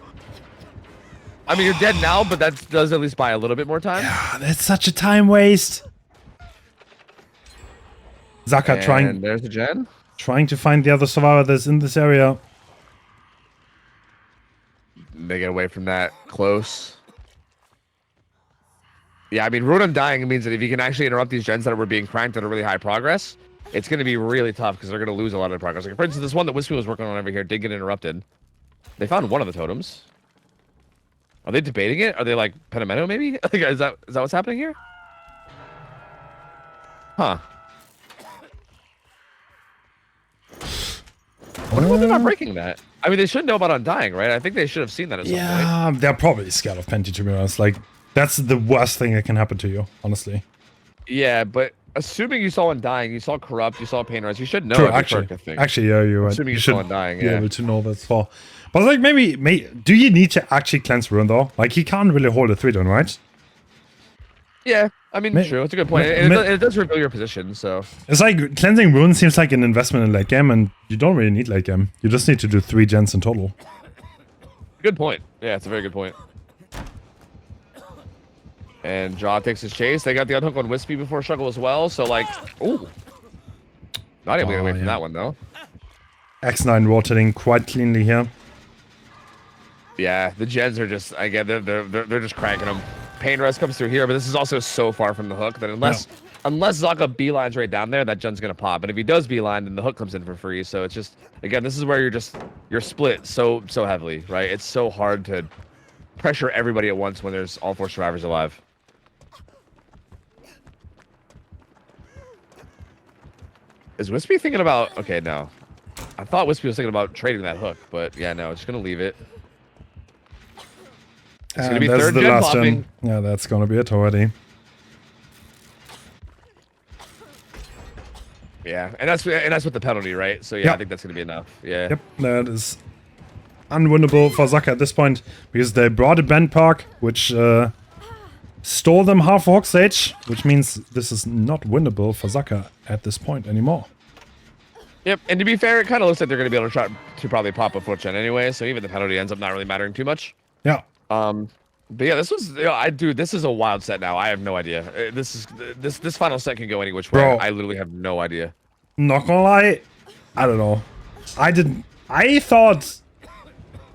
B: I mean, you're dead now, but that does at least buy a little bit more time.
A: Ah, that's such a time waste. Zaka
B: And there's the gen.
A: trying to find the other survivor that's in this area.
B: They get away from that close. Yeah, I mean, Ruin Undying means that if you can actually interrupt these gens that were being cranked at a really high progress, it's going to be really tough because they're going to lose a lot of progress. Like, for instance, this one that Wispy was working on over here did get interrupted. They found one of the totems. Are they debating it? Are they like Penamento maybe? Like, is that what's happening here? Huh. I wonder why they're not breaking that. I mean, they should know about Undying, right? I think they should have seen that at some point.
A: Yeah, they're probably scared of Penti, to be honest. Like, that's the worst thing that can happen to you, honestly.
B: Yeah, but assuming you saw Undying, you saw Corrupt, you saw Painrise, you should know.
A: True,
B: every
A: actually,
B: perk, I think.
A: actually, yeah, you're right.
B: Assuming you
A: should
B: saw Undying,
A: be
B: yeah.
A: able to know that's for. But like, maybe, do you need to actually cleanse Ruin though? Like, he can't really hold a 3-turn, right?
B: Yeah, I mean, true. It's a good point. It does reveal your position, so.
A: It's like cleansing Ruin seems like an investment in late game, and you don't really need late game. You just need to do 3 gens in total.
B: Good point. Yeah, it's a very good point. And Jaw takes his chase. They got the unhook on Wispy before Struggle as well, so like, ooh. Not able to get away from that one, though.
A: X9 rotating quite cleanly here.
B: Yeah, the gens are just, again, they're just cranking them. Pain Rest comes through here, but this is also so far from the hook that unless Zaka beelines right down there, that gen's gonna pop. And if he does beeline, then the hook comes in for free. So it's just, again, this is where you're split so heavily, right? It's so hard to pressure everybody at once when there's all 4 survivors alive. Is Wispy thinking about? Okay, no. I thought Wispy was thinking about trading that hook, but yeah, no, just gonna leave it. It's gonna be
A: that's
B: 3rd
A: the
B: gen
A: last
B: popping.
A: gen. Yeah, that's gonna be it already.
B: Yeah, and that's with the penalty, right? So yeah, I think that's gonna be enough. Yeah.
A: Yep, that is unwinnable for Zaka at this point because they brought a band park, which stole them half a hook stage, which means this is not winnable for Zaka at this point anymore.
B: Yep, and to be fair, it kind of looks like they're gonna be able to try to probably pop a 4th gen anyway. So even the penalty ends up not really mattering too much.
A: Yeah.
B: But yeah, this was, this is a wild set now. I have no idea. This final set can go any which way.
A: Bro.
B: I literally have no idea.
A: Not gonna lie, I don't know. I thought,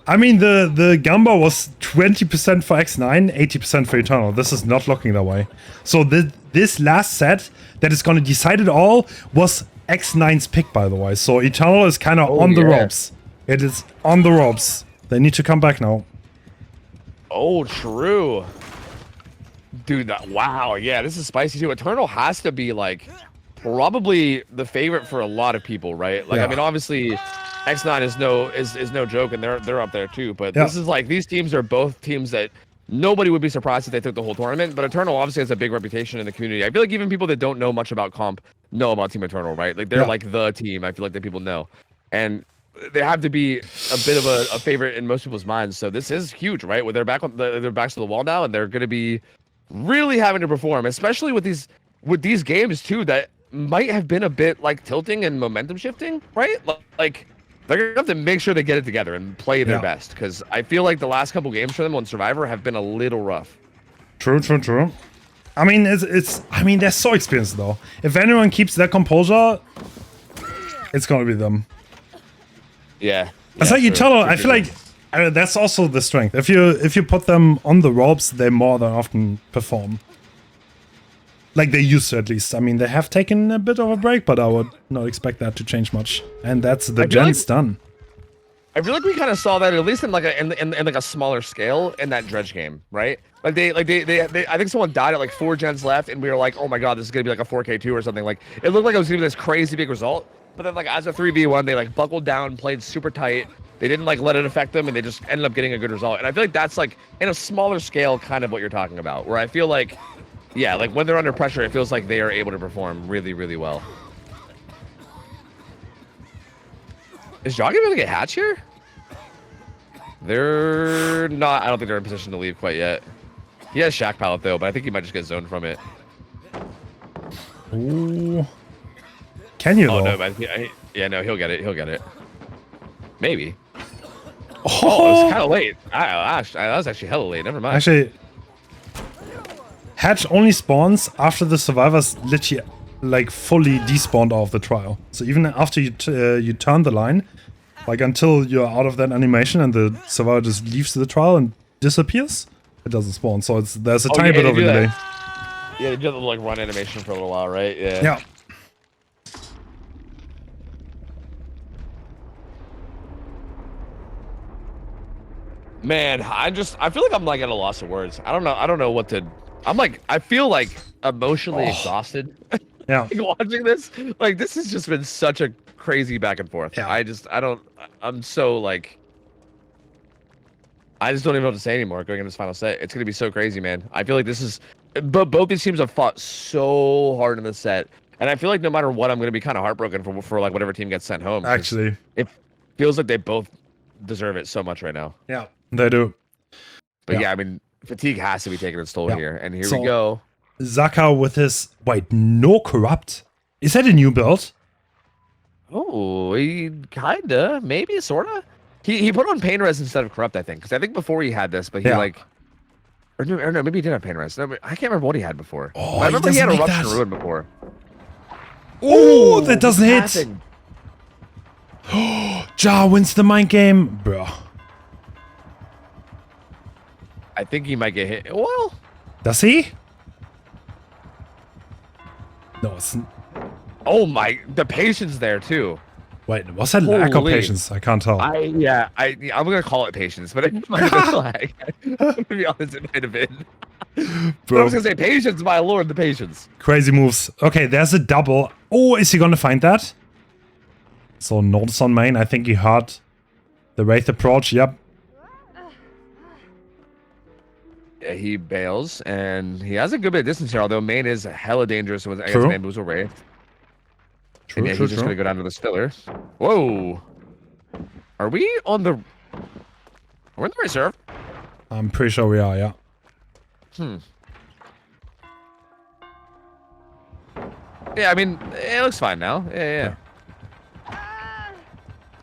A: I mean, the Gamba was 20% for X9, 80% for Eternal. This is not looking that way. So this last set that is gonna decide it all was X9's pick, by the way. So Eternal is kind of on the ropes. It is on the ropes. They need to come back now.
B: Oh, true. Dude, wow. Yeah, this is spicy too. Eternal has to be like probably the favorite for a lot of people, right? Like, I mean, obviously X9 is no joke, and they're up there too. But this is like, these teams are both teams that nobody would be surprised if they took the whole tournament. But Eternal obviously has a big reputation in the community. I feel like even people that don't know much about comp know about Team Eternal, right? Like, they're like the team. I feel like that people know, and they have to be a bit of a favorite in most people's minds. So this is huge, right? With their backs to the wall now, and they're going to be really having to perform, especially with these games too that might have been a bit like tilting and momentum shifting, right? Like, they're gonna have to make sure they get it together and play their best, because I feel like the last couple games for them on Survivor have been a little rough.
A: True. I mean, I mean, they're so experienced though. If anyone keeps their composure, it's gonna be them.
B: Yeah.
A: It's like Eternal. I feel like that's also the strength. If you put them on the ropes, they more than often perform. Like they used to, at least. I mean, they have taken a bit of a break, but I would not expect that to change much. And that's the gen's done.
B: I feel like we kind of saw that at least in like a smaller scale in that Dredge game, right? Like they I think someone died at like 4 gens left, and we were like, oh my god, this is gonna be like a 4K2 or something. Like, it looked like it was gonna be this crazy big result. But then, like, as a 3v1, they like buckled down, played super tight. They didn't like let it affect them, and they just ended up getting a good result. And I feel like that's like in a smaller scale, kind of what you're talking about. Where I feel like, yeah, like when they're under pressure, it feels like they are able to perform really, really well. Is Joggy gonna get hatch here? They're not. I don't think they're in position to leave quite yet. He has Shack Pallet though, but I think he might just get zoned from it.
A: Ooh. Can you?
B: Oh
A: though?
B: no, but yeah, no, he'll get it. He'll get it. Maybe.
A: Oh,
B: it was kind of late. That was actually hella late. Never mind.
A: Actually, hatch only spawns after the survivors literally like fully despawned off the trial. So even after you turn the line, like until you're out of that animation and the survivor just leaves the trial and disappears, it doesn't spawn. So there's a tiny bit of a delay.
B: Yeah, they do the like run animation for a little while, right? Yeah.
A: Yeah.
B: Man, I feel like I'm like at a loss of words. I don't know what to. I feel like emotionally exhausted.
A: Yeah.
B: Watching this, like this has just been such a crazy back and forth.
A: Yeah.
B: I'm so like. I just don't even know what to say anymore going into this final set. It's gonna be so crazy, man. I feel like this is, but both these teams have fought so hard in this set, and I feel like no matter what, I'm gonna be kind of heartbroken for like whatever team gets sent home.
A: Actually,
B: it feels like they both deserve it so much right now.
A: yeah, they do.
B: But yeah, I mean, fatigue has to be taking its toll here, and here we go.
A: Zaka with his no corrupt. Is that a new build?
B: Oh, he kinda, maybe, sorta. He put on pain res instead of corrupt, I think, because I think before he had this, but he like, or no, maybe he did have pain res. No, I can't remember what he had before.
A: Oh,
B: I remember he had eruption ruin before.
A: Oh, that doesn't hit. Ja wins the mind game, bro.
B: I think he might get hit. Well,
A: does he? No, it's.
B: Oh my, the patience there too.
A: Wait, was that lack of patience? I can't tell.
B: I'm gonna call it patience, but it might have been lag. To be honest, it might have been. Bro. I was gonna say patience, my lord, the patience.
A: Crazy moves. Okay, there's a double. Oh, is he gonna find that? So notice on main. I think he heard the Wraith approach. Yep.
B: Yeah, he bails, and he has a good bit of distance here. Although main is hella dangerous with against Bamboozle Wraith.
A: True,
B: yeah, he's just gonna go down to the Stiller. Whoa. Are we on the... We're in the reserve?
A: I'm pretty sure we are, yeah.
B: Yeah, I mean, it looks fine now. Yeah.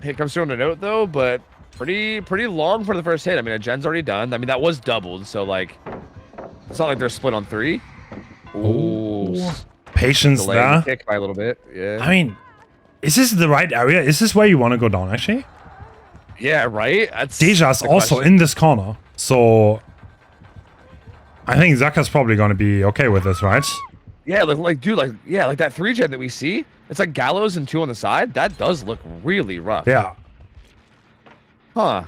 B: Hit comes through on the note, though, but pretty long for the first hit. I mean, a gen's already done. I mean, that was doubled, so, like... It's not like they're split on 3. Ooh.
A: Patience there.
B: Kick by a little bit. Yeah.
A: I mean, is this the right area? Is this where you want to go down, actually?
B: Yeah, right? That's
A: Deja's also in this corner, so I think Zaka's probably going to be okay with this, right?
B: Yeah, like dude, like that 3-gen that we see, it's like Gallows and 2 on the side. That does look really rough.
A: Yeah.
B: Huh.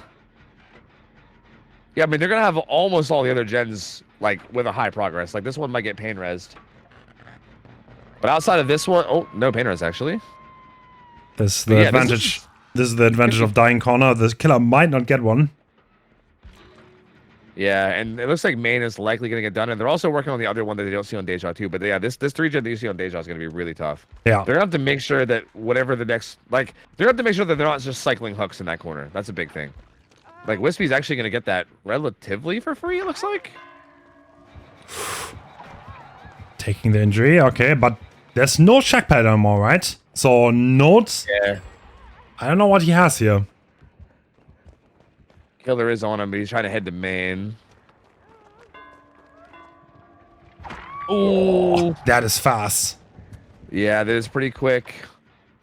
B: Yeah, I mean, they're going to have almost all the other gens, like, with a high progress. Like, this one might get pain resed. But outside of this one, oh, no pain res, actually.
A: This is the advantage. This is the advantage of dying corner. The killer might not get one.
B: Yeah, and it looks like main is likely going to get done. And they're also working on the other one that they don't see on Deja, too. But yeah, this 3-gen that you see on Deja is going to be really tough.
A: Yeah.
B: They're going to have to make sure that whatever the next... Like, they're going to have to make sure that they're not just cycling hooks in that corner. That's a big thing. Like, Wispy's actually going to get that relatively for free, it looks like.
A: Taking the injury, okay, but there's no check pad anymore, right? So, notes.
B: Yeah.
A: I don't know what he has here.
B: Killer is on him, but he's trying to head to main.
A: Oh, that is fast.
B: Yeah, that is pretty quick.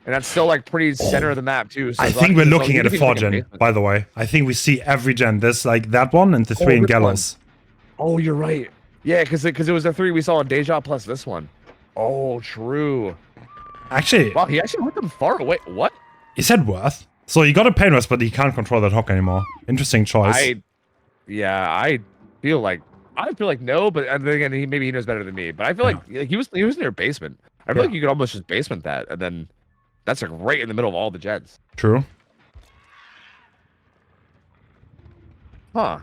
B: And that's still like pretty center of the map too. So
A: I think we're looking at a 4-gen, by the way. I think we see every gen. There's like that one and the 3 in Gallows.
B: Oh, you're right. Yeah, because it was the 3 we saw on Deja plus this one. Oh, true.
A: Actually,
B: wow, he actually went them far away. What?
A: He said worth. So he got a pain rest, but he can't control that hook anymore. Interesting choice.
B: I feel like no, but then again, maybe he knows better than me. But I feel like he was near basement. I feel like you could almost just basement that, and then that's like right in the middle of all the gens.
A: True.
B: Huh.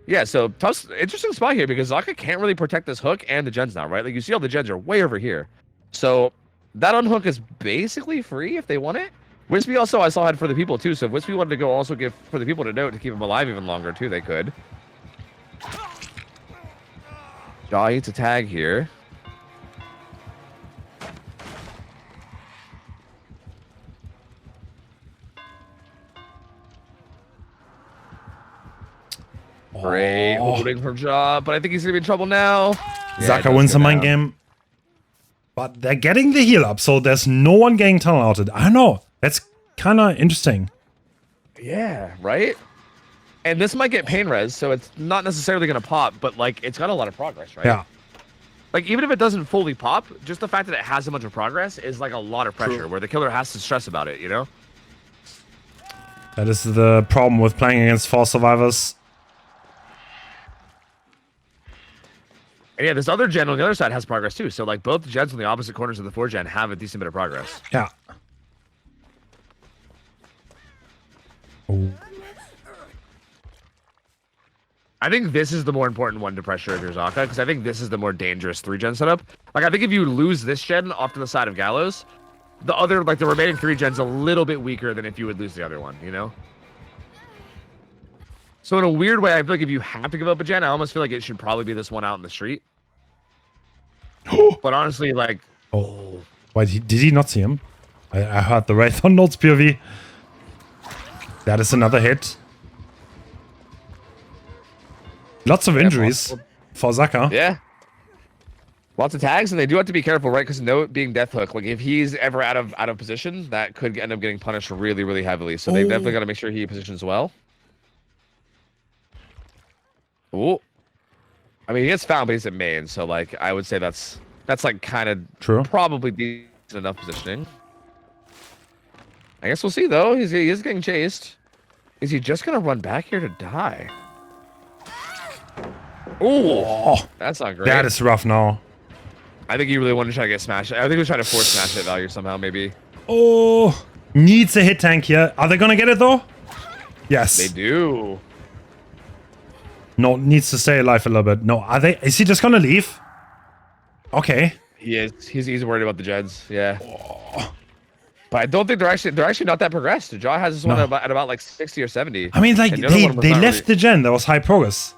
B: Yeah, so tough, interesting spot here because Zaka can't really protect this hook and the gens now, right? Like you see all the gens are way over here. So that unhook is basically free if they want it. Wispy also I saw had for the people too, so if Wispy wanted to go also give for the people to note to keep him alive even longer too, they could. Jaw eats a tag here. Great holding from Jaw, but I think he's gonna be in trouble now.
A: Zaka wins the mind game. But they're getting the heal up, so there's no one getting tunnel outed. I don't know. That's kind of interesting.
B: Yeah, right? And this might get pain res, so it's not necessarily going to pop, but like it's got a lot of progress, right?
A: Yeah.
B: Like even if it doesn't fully pop, just the fact that it has a bunch of progress is like a lot of pressure where the killer has to stress about it, you know?
A: That is the problem with playing against 4 survivors.
B: And yeah, this other gen on the other side has progress too. So like both gens on the opposite corners of the 4 gen have a decent bit of progress.
A: Yeah. Oh.
B: I think this is the more important one to pressure if you're Zaka, because I think this is the more dangerous 3 gen setup. Like I think if you lose this gen off to the side of Gallows, the other, like the remaining 3 gens a little bit weaker than if you would lose the other one, you know? So in a weird way, I feel like if you have to give up a gen, I almost feel like it should probably be this one out in the street. But honestly, like...
A: Oh. Wait, did he not see him? I heard the Wraith on Notes POV. That is another hit. Lots of injuries for Zaka.
B: Yeah. Lots of tags, and they do have to be careful, right? Because Note being Death Hook, like if he's ever out of position, that could end up getting punished really, really heavily. So they definitely got to make sure he positions well. Ooh. I mean, he gets found, but he's at main, so like I would say that's like kind of
A: true.
B: Probably decent enough positioning. I guess we'll see though. He is getting chased. Is he just gonna run back here to die? Ooh, that's not great.
A: That is rough now.
B: I think he really wanted to try to get smashed. I think he was trying to force smash that value somehow, maybe.
A: Oh, needs a hit tank here. Are they gonna get it though? Yes.
B: They do.
A: No, needs to stay alive a little bit. No, are they? Is he just gonna leave? Okay.
B: He is. He's worried about the Jeds. Yeah. Oh. But I don't think they're actually not that progressed. Jaw has this one at about like 60 or 70.
A: I mean, like they left the gen. There was high progress.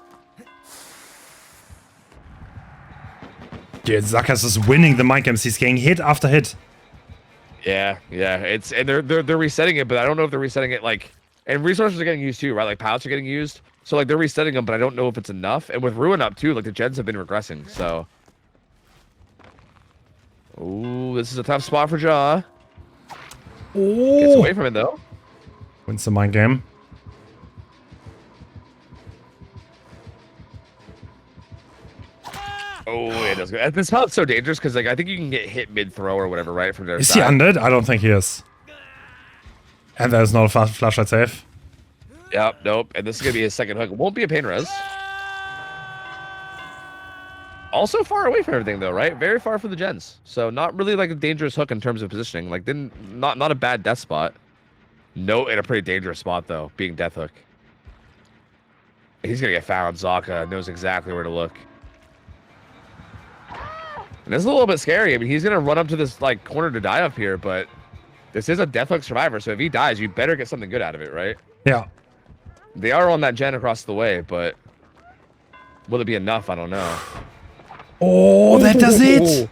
A: Dude, Zakas is winning the mind games. He's getting hit after hit.
B: Yeah. And they're resetting it, but I don't know if they're resetting it like. And resources are getting used too, right? Like pilots are getting used. So like they're resetting them, but I don't know if it's enough. And with Ruin up too, like the gens have been regressing. So. Ooh, this is a tough spot for Jaw.
A: Oh.
B: Gets away from it though.
A: Wins the mind game.
B: Oh, it does good. This spot's so dangerous because like I think you can get hit mid throw or whatever, right? From their
A: Is
B: side.
A: he undead? I don't think he is. And there's not a flashlight save.
B: Yep, nope. And this is gonna be his second hook. It won't be a pain res. Also far away from everything though, right? Very far from the gens. So not really like a dangerous hook in terms of positioning. Like not a bad death spot. No, in a pretty dangerous spot though, being death hook. He's gonna get found. Zaka knows exactly where to look. And this is a little bit scary. I mean, he's gonna run up to this like corner to die up here, but this is a death hook survivor. So if he dies, you better get something good out of it, right?
A: Yeah.
B: They are on that gen across the way, but will it be enough? I don't know.
A: Oh, that does it!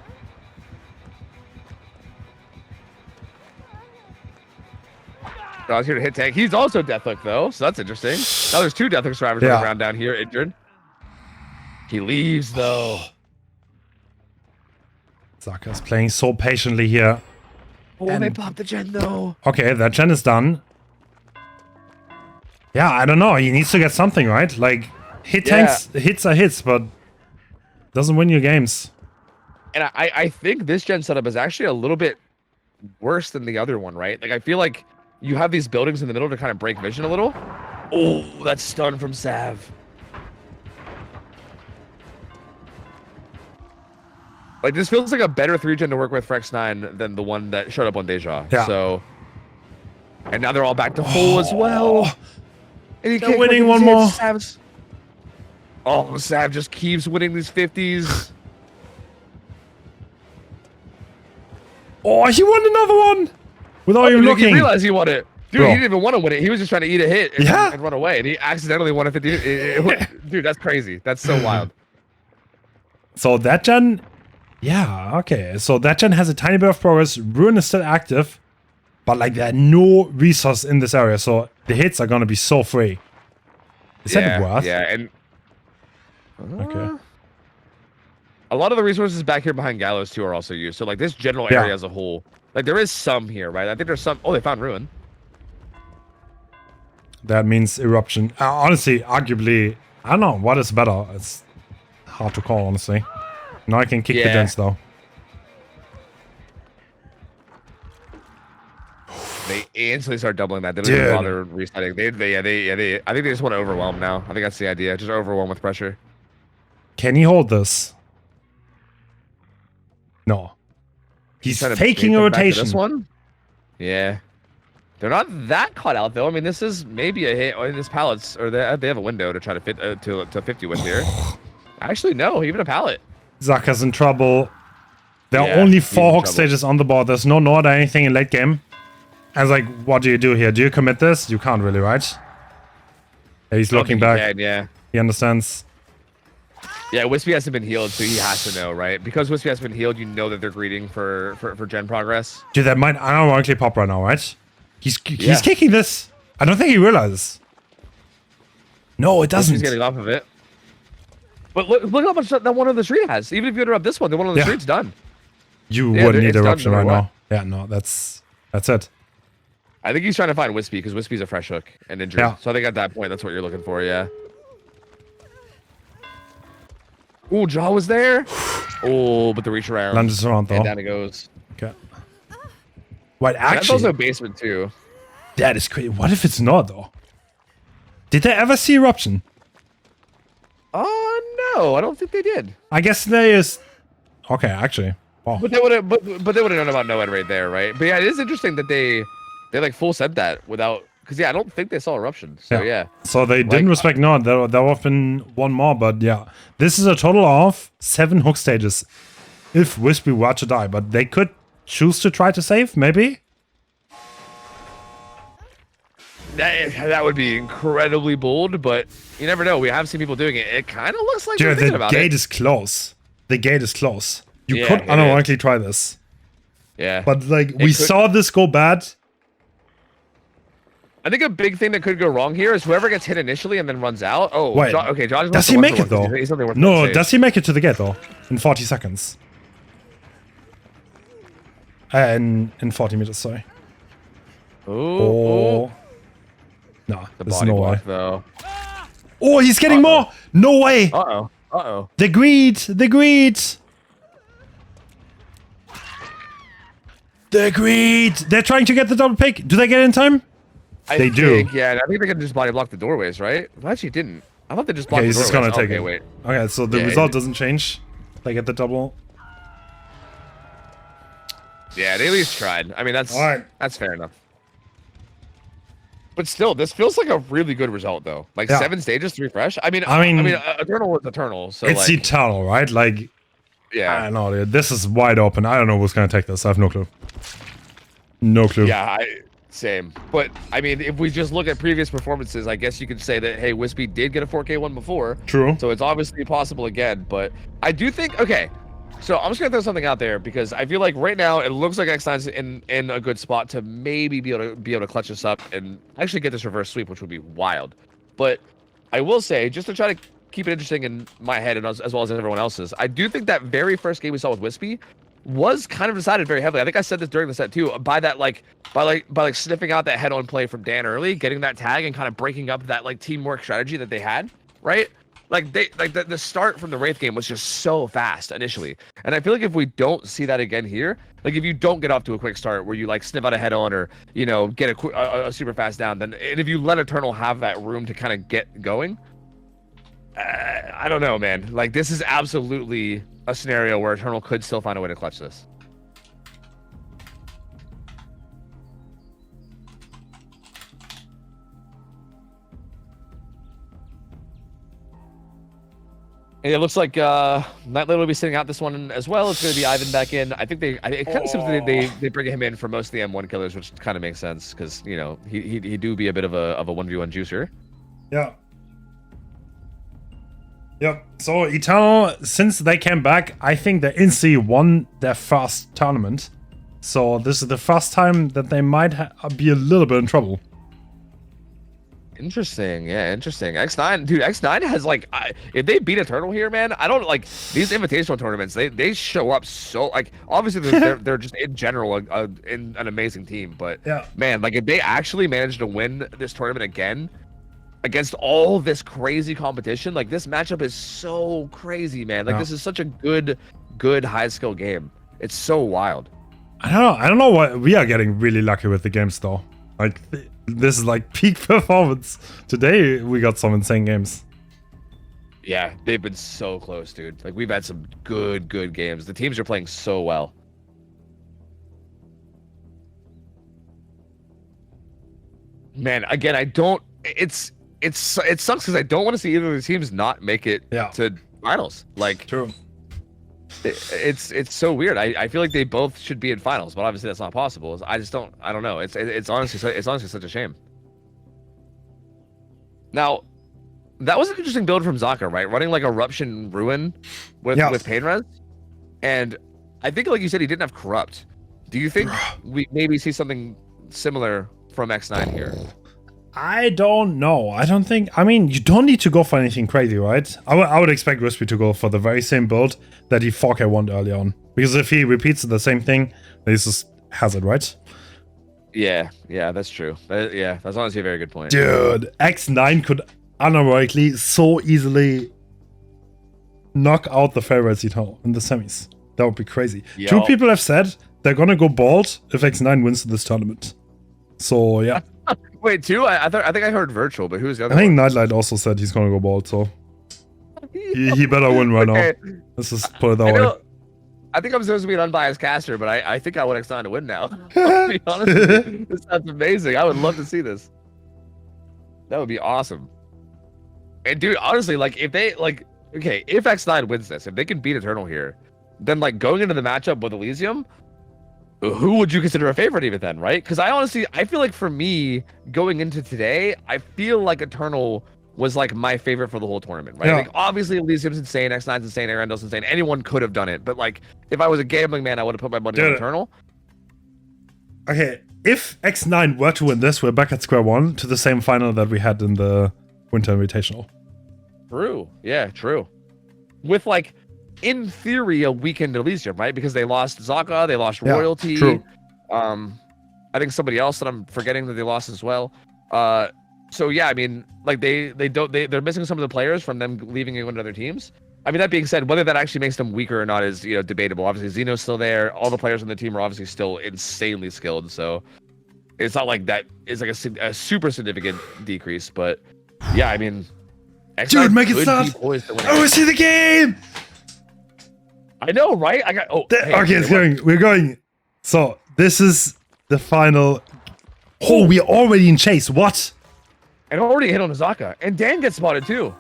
B: I was here to hit tank. He's also death hook though, so that's interesting. Now there's 2 death hook survivors on the ground down here injured. He leaves though.
A: Zaka's playing so patiently here.
B: Oh, and they popped the gen though.
A: Okay, that gen is done. Yeah, I don't know. He needs to get something, right? Like, tanks, hits are hits, but doesn't win you games.
B: And I think this gen setup is actually a little bit worse than the other one, right? Like, I feel like you have these buildings in the middle to kind of break vision a little. Oh, that's stun from Sav. Like, this feels like a better 3-gen to work with for X9 than the one that showed up on Deja.
A: Yeah.
B: So, and now they're all back to full as well. And
A: they're winning one more.
B: Oh, Sav just keeps winning these 50s.
A: Oh, he won another one! Without even looking.
B: He realized he won it. Dude,
A: Bro.
B: he didn't even want to win it. He was just trying to eat a hit and,
A: Yeah.
B: and run away. And he accidentally won a 50. Dude, that's crazy. That's so wild.
A: So that gen... Yeah, okay. So that gen has a tiny bit of progress. Ruin is still active. But like there are no resources in this area. So the hits are going to be so free. Is that worth?
B: Yeah, and...
A: Okay.
B: A lot of the resources back here behind Gallows too are also used. So like this general area as a whole, like there is some here, right? I think there's some. Oh, they found Ruin.
A: That means Eruption. Honestly, arguably, I don't know what is better. It's hard to call, honestly. Now I can kick the gens though.
B: They instantly start doubling that. They don't even
A: Dude.
B: bother resetting. I think they just want to overwhelm now. I think that's the idea. Just overwhelm with pressure.
A: Can he hold this? No. He's
B: Trying to
A: faking
B: bait
A: a
B: them back to
A: rotation.
B: This one? Yeah. They're not that caught out though. I mean, this is maybe a hit. Or this pallets, or they have a window to try to fit to 50 with here. Actually, no, even a pallet.
A: Zaka's in trouble. There are
B: Yeah,
A: only
B: he's
A: 4
B: in
A: hook
B: trouble.
A: stages on the board. There's no Nord or anything in late game. I was like, what do you do here? Do you commit this? You can't really, right? Yeah, he's looking back.
B: Can, yeah.
A: He understands.
B: Yeah, Wispy hasn't been healed, so he has to know, right? Because Wispy hasn't been healed, you know that they're greeting for gen progress.
A: Dude, that might unironically pop right now, right? He's
B: Yeah.
A: kicking this. I don't think he realizes. No, it doesn't.
B: He's getting off of it. But look how much that one on the street has. Even if you interrupt this one, the one on the
A: Yeah.
B: street's done.
A: You
B: Yeah,
A: wouldn't
B: it's
A: need
B: done
A: eruption
B: no
A: right
B: matter
A: now. Yeah, no, that's it.
B: I think he's trying to find Wispy because Wispy's a fresh hook and injured.
A: Yeah.
B: So I think at that point, that's what you're looking for, yeah. Ooh, Jaw was there. Oh, but the reach around.
A: Lunges around though.
B: And down it goes.
A: Okay. Wait,
B: That's
A: actually,
B: also basement too.
A: that is crazy. What if it's not though? Did they ever see eruption?
B: Oh no, I don't think they did.
A: I guess there is. Okay, actually. Wow.
B: But they would have, but they would have known about no end right there, right? But yeah, it is interesting that they like full said that without, because yeah, I don't think they saw eruption. So yeah.
A: So they didn't respect Nord. There would have been one more, but yeah. This is a total of 7 hook stages. If Wispy were to die, but they could choose to try to save, maybe?
B: That would be incredibly bold, but you never know. We have seen people doing it. It kind of looks like they're
A: Dude,
B: thinking
A: the
B: about
A: gate
B: it.
A: is close. The gate is close. You
B: Yeah,
A: could
B: it
A: unironically try this.
B: Yeah.
A: But like, we
B: could-
A: saw this go bad.
B: I think a big thing that could go wrong here is whoever gets hit initially and then runs out. Oh,
A: Wait,
B: okay. John's
A: does he make it though?
B: He's something worth
A: No,
B: saying.
A: does he make it to the gate though? In 40 seconds. In 40 meters, sorry.
B: Oh,
A: No,
B: the
A: there's
B: body
A: no way.
B: block though.
A: Oh, he's getting more! No way!
B: Uh oh.
A: The greed! The greed! The greed! They're trying to get the double pick. Do they get in time? They do.
B: Yeah, I think they can just body block the doorways, right? Well, actually, didn't. I thought they just blocked
A: Okay,
B: the
A: he's
B: doorways.
A: just gonna take
B: okay,
A: it.
B: wait.
A: Okay, so the
B: Yeah,
A: result
B: it-
A: doesn't change. They get the double.
B: Yeah, they at least tried. I mean, that's
A: Alright.
B: that's fair enough. But still, this feels like a really good result, though. Like
A: Yeah.
B: 7 stages to refresh. I mean, Eternal was Eternal, so
A: It's
B: like,
A: eternal, right? Like, I
B: yeah,
A: don't know, dude. This is wide open. I don't know who's gonna take this. I have no clue. No clue.
B: yeah, same. But I mean, if we just look at previous performances, I guess you could say that hey, Wispy did get a 4K one before,
A: True.
B: so it's obviously possible again. But I do think okay. So I'm just gonna throw something out there because I feel like right now it looks like X9's in a good spot to maybe be able to clutch this up and actually get this reverse sweep, which would be wild. But I will say, just to try to keep it interesting in my head and as well as everyone else's, I do think that very first game we saw with Wispy was kind of decided very heavily. I think I said this during the set too. By sniffing out that head-on play from Dan early, getting that tag and kind of breaking up that like teamwork strategy that they had, right? Like the start from the Wraith game was just so fast initially, and I feel like if we don't see that again here, like if you don't get off to a quick start where you like sniff out a head on or you know get a super fast down, then and if you let Eternal have that room to kind of get going, I don't know, man. Like this is absolutely a scenario where Eternal could still find a way to clutch this. And it looks like Nightlight will be sitting out this one as well. It's going to be Ivan back in. I think it kind of seems that they bring him in for most of the M1 killers, which kind of makes sense because you know he do be a bit of a 1v1 juicer.
A: Yeah. Yep. So Eternal, since they came back, I think they instantly won their first tournament. So this is the first time that they might be a little bit in trouble.
B: Interesting, yeah, interesting. X9, dude, X9 has like, if they beat Eternal here, man, I don't like these invitational tournaments. They show up so like, obviously they're just in general in an amazing team, but
A: Yeah.
B: man, like if they actually manage to win this tournament again against all this crazy competition, like this matchup is so crazy, man. Like
A: Yeah.
B: this is such a good high skill game. It's so wild.
A: I don't know what we are getting really lucky with the games though. Like, this is like peak performance. Today, we got some insane games.
B: Yeah, they've been so close, dude. Like, we've had some good games. The teams are playing so well. Man, again, I don't. It sucks because I don't want to see either of the teams not make it to finals. Like,
A: true.
B: It's so weird. I feel like they both should be in finals, but obviously that's not possible. I just don't. I don't know. It's honestly such a shame. Now, that was an interesting build from Zaka, right? Running like Eruption Ruin with Pain Res, and I think, like you said, he didn't have Corrupt. Do you think we maybe see something similar from X9 here?
A: I don't know. I don't think. I mean, you don't need to go for anything crazy, right? I would expect Wispy to go for the very same build that he 4K won early on. Because if he repeats the same thing, he just has it, right?
B: Yeah, that's true. That's honestly a very good point.
A: Dude, X9 could unironically so easily knock out the favorites, in the semis. That would be crazy.
B: Yo.
A: 2 people have said they're gonna go bald if X9 wins this tournament. So, yeah.
B: Wait, 2? I think I heard Virtual, but who's the other
A: I think
B: one?
A: Nightlight also said he's gonna go bald, so he better win right now. Let's just put it that way.
B: I think I'm supposed to be an unbiased caster, but I think I want X9 to win now. To be honest with you. This sounds amazing. I would love to see this. That would be awesome. And dude, honestly, like if X9 wins this, if they can beat Eternal here, then like going into the matchup with Elysium, who would you consider a favorite even then, right? Because I feel like for me, going into today, I feel like Eternal was like my favorite for the whole tournament, right?
A: Yeah.
B: Like obviously Elysium's insane, X9's insane, Arendel's insane. Anyone could have done it, but like if I was a gambling man, I would have put my money on Eternal.
A: Okay, if X9 were to win this, we're back at square one to the same final that we had in the Winter Invitational.
B: True. Yeah, true. With like, in theory, a weakened Elysium, right? Because they lost Zaka, they lost Royalty.
A: True.
B: I think somebody else that I'm forgetting that they lost as well. So yeah, I mean, like they're missing some of the players from them leaving and going to other teams. I mean, that being said, whether that actually makes them weaker or not is debatable. Obviously, Xeno's still there. All the players on the team are obviously still insanely skilled. So it's not like that is like a super significant decrease. But yeah, I mean,
A: dude, make it start. I see the game.
B: I know, right?
A: Okay, it's going. We're going. So this is the final. Oh, we're already in chase. What?
B: And already hit on Zaka, and Dan gets spotted too.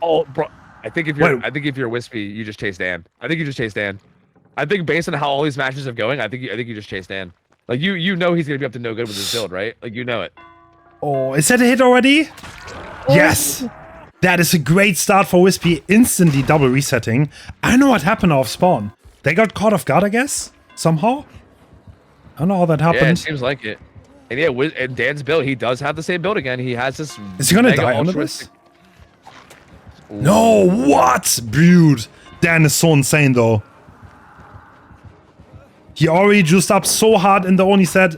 B: Oh, bro, I think if you're Wispy, you just chase Dan. I think you just chase Dan. I think based on how all these matches are going, I think you just chase Dan. Like you know he's gonna be up to no good with his build, right? Like you know it.
A: Oh, is that a hit already? Oh. Yes. That is a great start for Wispy, instantly double resetting. I don't know what happened off spawn. They got caught off guard, I guess, somehow. I don't know how that happened.
B: Yeah, it seems like it. And yeah, and Dan's build, he does have the same build again. He has this.
A: Is he gonna die under this? No, what? Dude, Dan is so insane though. He already juiced up so hard in the Oni set,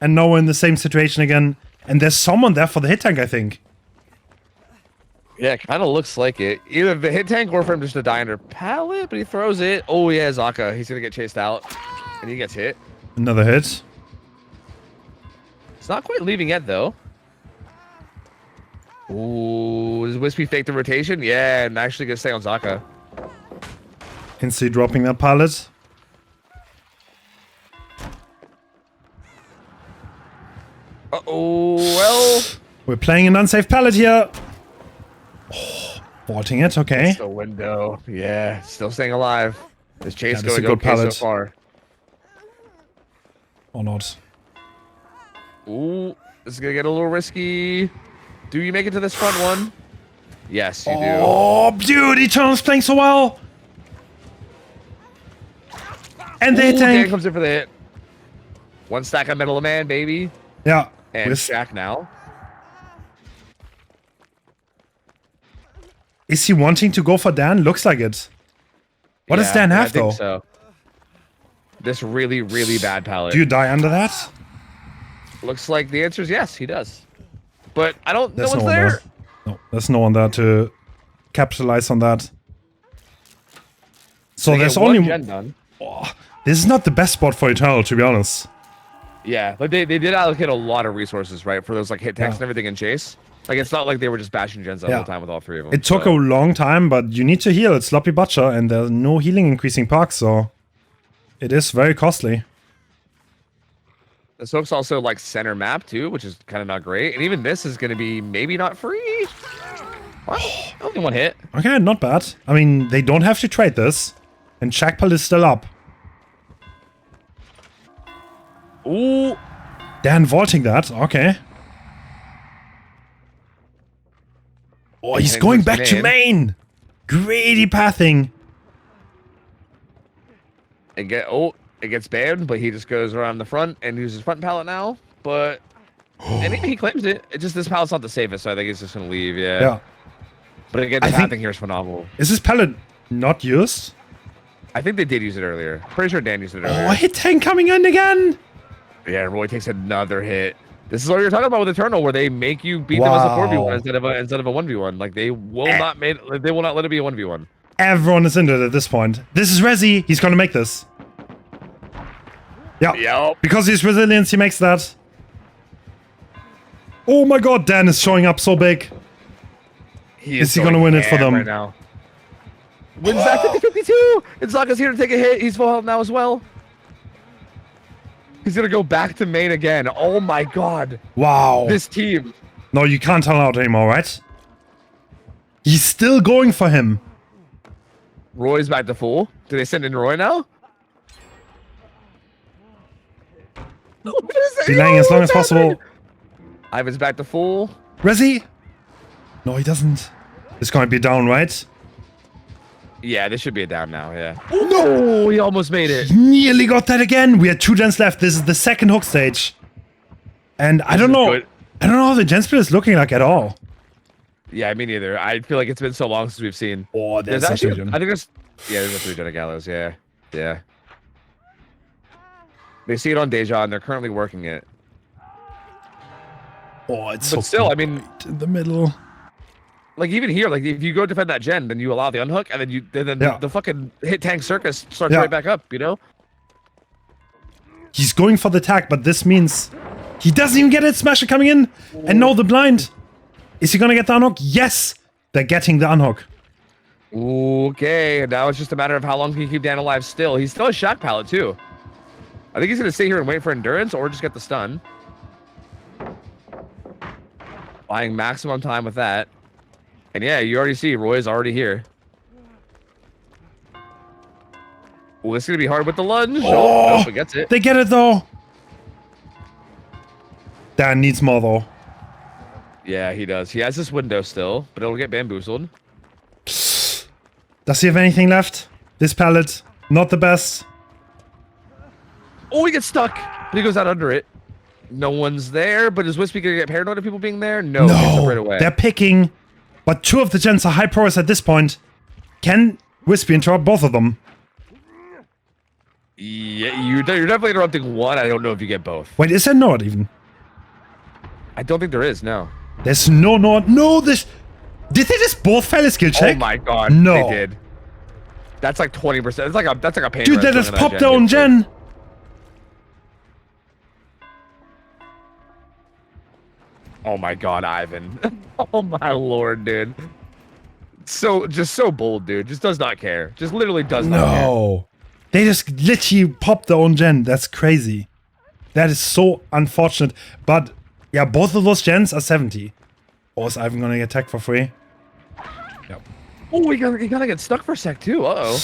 A: and now we're in the same situation again. And there's someone there for the hit tank, I think.
B: Yeah, it kind of looks like it. Either the hit tank or for him just to die under pallet, but he throws it. Oh yeah, Zaka. He's gonna get chased out, and he gets hit.
A: Another hit.
B: It's not quite leaving yet though. Ooh, does Wispy fake the rotation? Yeah, and actually gonna stay on Zaka.
A: Instantly dropping that pallet.
B: Uh-oh, well.
A: We're playing an unsafe pallet here. Oh, vaulting it, okay.
B: The window. Yeah, still staying alive. This chase
A: That is
B: going
A: a good
B: okay
A: pallet.
B: so far.
A: Or not.
B: Ooh, this is gonna get a little risky. Do you make it to this front one? Yes, you do.
A: Oh, dude, Eternal's playing so well. And the hit
B: Dan
A: tank.
B: comes in for the hit. One stack on Metal of Man, baby.
A: Yeah.
B: And Shaq now.
A: Is he wanting to go for Dan? Looks like it. What does Dan have,
B: I think
A: though?
B: So. This really, really bad palette.
A: Do you die under that?
B: Looks like the answer is yes, he does. But I don't.
A: There's
B: no one's
A: one
B: there.
A: No, there's no one there to capitalize on that. So
B: They
A: there's
B: get one
A: only.
B: gen done.
A: Oh, this is not the best spot for Eternal, to be honest.
B: Yeah, but they did allocate a lot of resources, right, for those like hit tanks and everything in chase. Like it's not like they were just bashing gens the whole time with all three of them.
A: It took a long time, but you need to heal. It's Sloppy Butcher, and there's no healing increasing perks, so it is very costly.
B: The Soak's also like center map too, which is kind of not great. And even this is going to be maybe not free. What? Only one hit.
A: Okay, not bad. I mean, they don't have to trade this, and Shackpal is still up.
B: Ooh.
A: Dan vaulting that. Okay. Oh, he's
B: And
A: going
B: goes
A: back to main. Greedy pathing.
B: It gets banned, but he just goes around the front and uses front pallet now. But and he claims it. It's just this pallet's not the safest, so I think he's just gonna leave. Yeah. But again, the pathing here is phenomenal.
A: Is this pallet not used?
B: I think they did use it earlier. Pretty sure Dan used it earlier.
A: Oh, hit tank coming in again.
B: Yeah, Roy takes another hit. This is what you're talking about with Eternal, where they make you beat them as a 4v1 instead of a 1v1. Like they will not let it be a 1v1.
A: Everyone is into it at this point. This is Resi. He's gonna make this. Yeah.
B: Yep.
A: Because he's resilient, he makes that. Oh my god, Dan is showing up so big. Is he gonna win it for them?
B: Right now. Wins that 50-52! And Zaka's here to take a hit. He's full health now as well. He's gonna go back to main again. Oh my god.
A: Wow.
B: This team.
A: No, you can't tell out anymore, right? He's still going for him.
B: Roy's back to full. Do they send in Roy now?
A: Delaying as long as possible.
B: Ivan's back to full.
A: Resi? No, he doesn't. It's going to be down, right?
B: Yeah, this should be a down now, yeah. Oh, no! He almost made it.
A: He nearly got that again. We had 2 gens left. This is the second hook stage. And I don't know. I don't know how the gen split is looking like at all.
B: Yeah, me neither. I feel like it's been so long since we've seen.
A: Oh,
B: there's actually, I think there's... Yeah, there's a 3 gen of Gallows, yeah. Yeah. They see it on Deja, and they're currently working it.
A: Oh, it's
B: but
A: so
B: still, I mean...
A: in the middle.
B: Like, even here, like, if you go defend that gen, then you allow the unhook, and then the fucking hit tank circus starts right back up, you know?
A: He's going for the tag, but this means he doesn't even get it. Smasher coming in, and no, the blind. Is he gonna get the unhook? Yes! They're getting the unhook.
B: Okay, now it's just a matter of how long can you keep Dan alive still. He's still a shock pallet, too. I think he's gonna sit here and wait for endurance, or just get the stun. Buying maximum time with that. And yeah, you already see Roy's already here. Well, this is gonna be hard with the lunge. Oh, nope, it gets it.
A: They get it though. Dan needs more though.
B: Yeah, he does. He has this window still, but it'll get bamboozled.
A: Does he have anything left? This pallet, not the best.
B: Oh, he gets stuck, but he goes out under it. No one's there, but is Wispy gonna get paranoid of people being there? No, he gets up right away.
A: They're picking. But 2 of the gens are high progress at this point. Can Wispy interrupt both of them?
B: Yeah, you're definitely interrupting one. I don't know if you get both.
A: Wait, is there not even?
B: I don't think there is, no.
A: There's no. No, this... Did they just both fail a skill check?
B: Oh my god,
A: no.
B: They did. That's like 20%. That's like a pain.
A: Dude, they just popped their own gen.
B: Oh my god, Ivan. Oh my lord, dude. Just so bold, dude. Just does not care. Just literally does not care.
A: No. They just literally popped their own gen. That's crazy. That is so unfortunate. But yeah, both of those gens are 70. Or is Ivan gonna get attacked for free? Yep.
B: Oh, he gotta get stuck for a sec too. Uh-oh.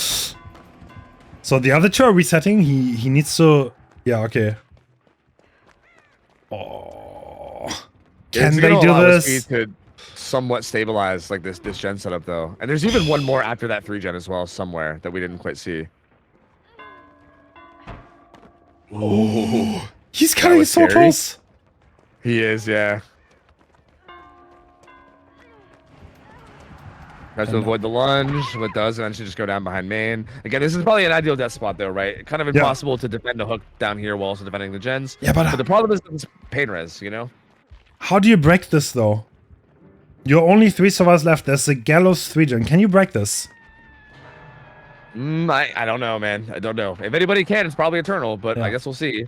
A: So the other 2 are resetting. He needs to... Yeah, okay. Oh... Can they do this?
B: To somewhat stabilize like this gen setup though, and there's even one more after that 3 gen as well somewhere that we didn't quite see.
A: Oh, he's cutting so close.
B: He is, yeah. Tries to avoid the lunge. What does eventually just go down behind main. Again, this is probably an ideal death spot though, right? Kind of impossible to defend a hook down here while also defending the gens.
A: Yeah, but
B: the problem is this pain res, you know.
A: How do you break this though? You're only 3 survivors left. There's a Gallows 3 gen. Can you break this?
B: I don't know, man. I don't know. If anybody can, it's probably Eternal, but I guess we'll see.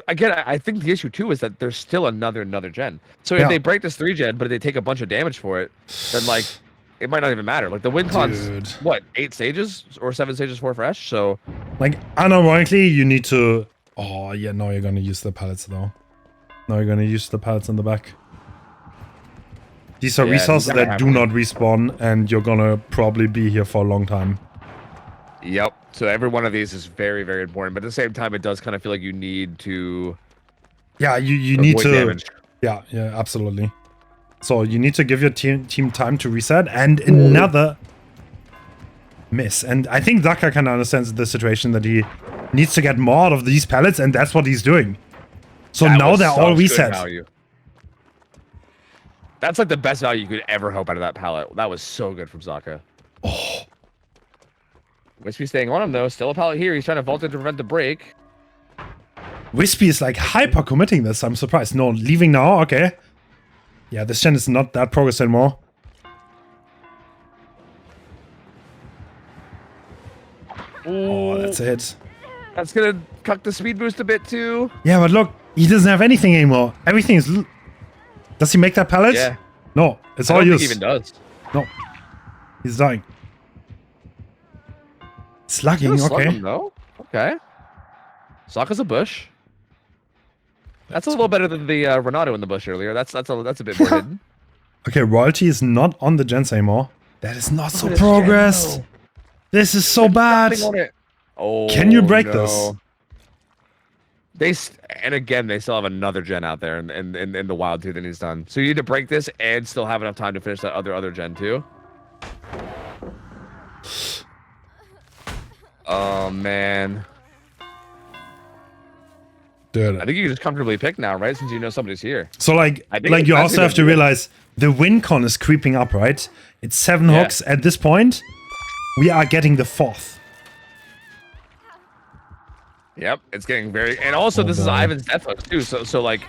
B: Again, I think the issue too is that there's still another gen. So if they break this 3-gen, but they take a bunch of damage for it, then like it might not even matter. Like the win con's what, 8 stages or 7 stages for fresh. So
A: like unironically, you need to. Oh yeah, no, you're gonna use the pallets though. No, you're gonna use the pallets in the back. These are resources that do not respawn, and you're gonna probably be here for a long time.
B: Yep. So every one of these is very, very important. But at the same time, it does kind of feel like you need to.
A: Yeah, you need to.
B: Damage.
A: Yeah, absolutely. So you need to give your team time to reset, and another miss. And I think Zaka kind of understands the situation that he needs to get more out of these pallets, and that's what he's doing. So now they're all reset.
B: That's like the best value you could ever hope out of that pallet. That was so good from Zaka.
A: Oh.
B: Wispy staying on him though. Still a pallet here. He's trying to vault in to prevent the break.
A: Wispy is like hyper committing this. I'm surprised. No, leaving now. Okay. Yeah, this gen is not that progress anymore. Oh, that's a hit.
B: That's gonna cuck the speed boost a bit too.
A: Yeah, but look, he doesn't have anything anymore. Everything is. Does he make that pallet?
B: Yeah.
A: No, it's
B: I
A: all
B: don't
A: used.
B: think he even does.
A: No, he's dying. Slugging, okay.
B: Him, though. Okay. Sokka's a bush. That's a little better than the Renato in the bush earlier. That's a bit more hidden.
A: Okay, royalty is not on the gens anymore. That is not so progressed. This is so bad.
B: Oh,
A: can you break this?
B: And again, they still have another gen out there in the wild too that he's done. So you need to break this and still have enough time to finish that other gen too. Oh man.
A: Dude.
B: I think you can just comfortably pick now, right? Since you know somebody's here.
A: So like you also have to realize the win con is creeping up, right? It's 7 hooks at this point. We are getting the 4th.
B: Yep, it's getting very, and also this is Ivan's death hook too. So like,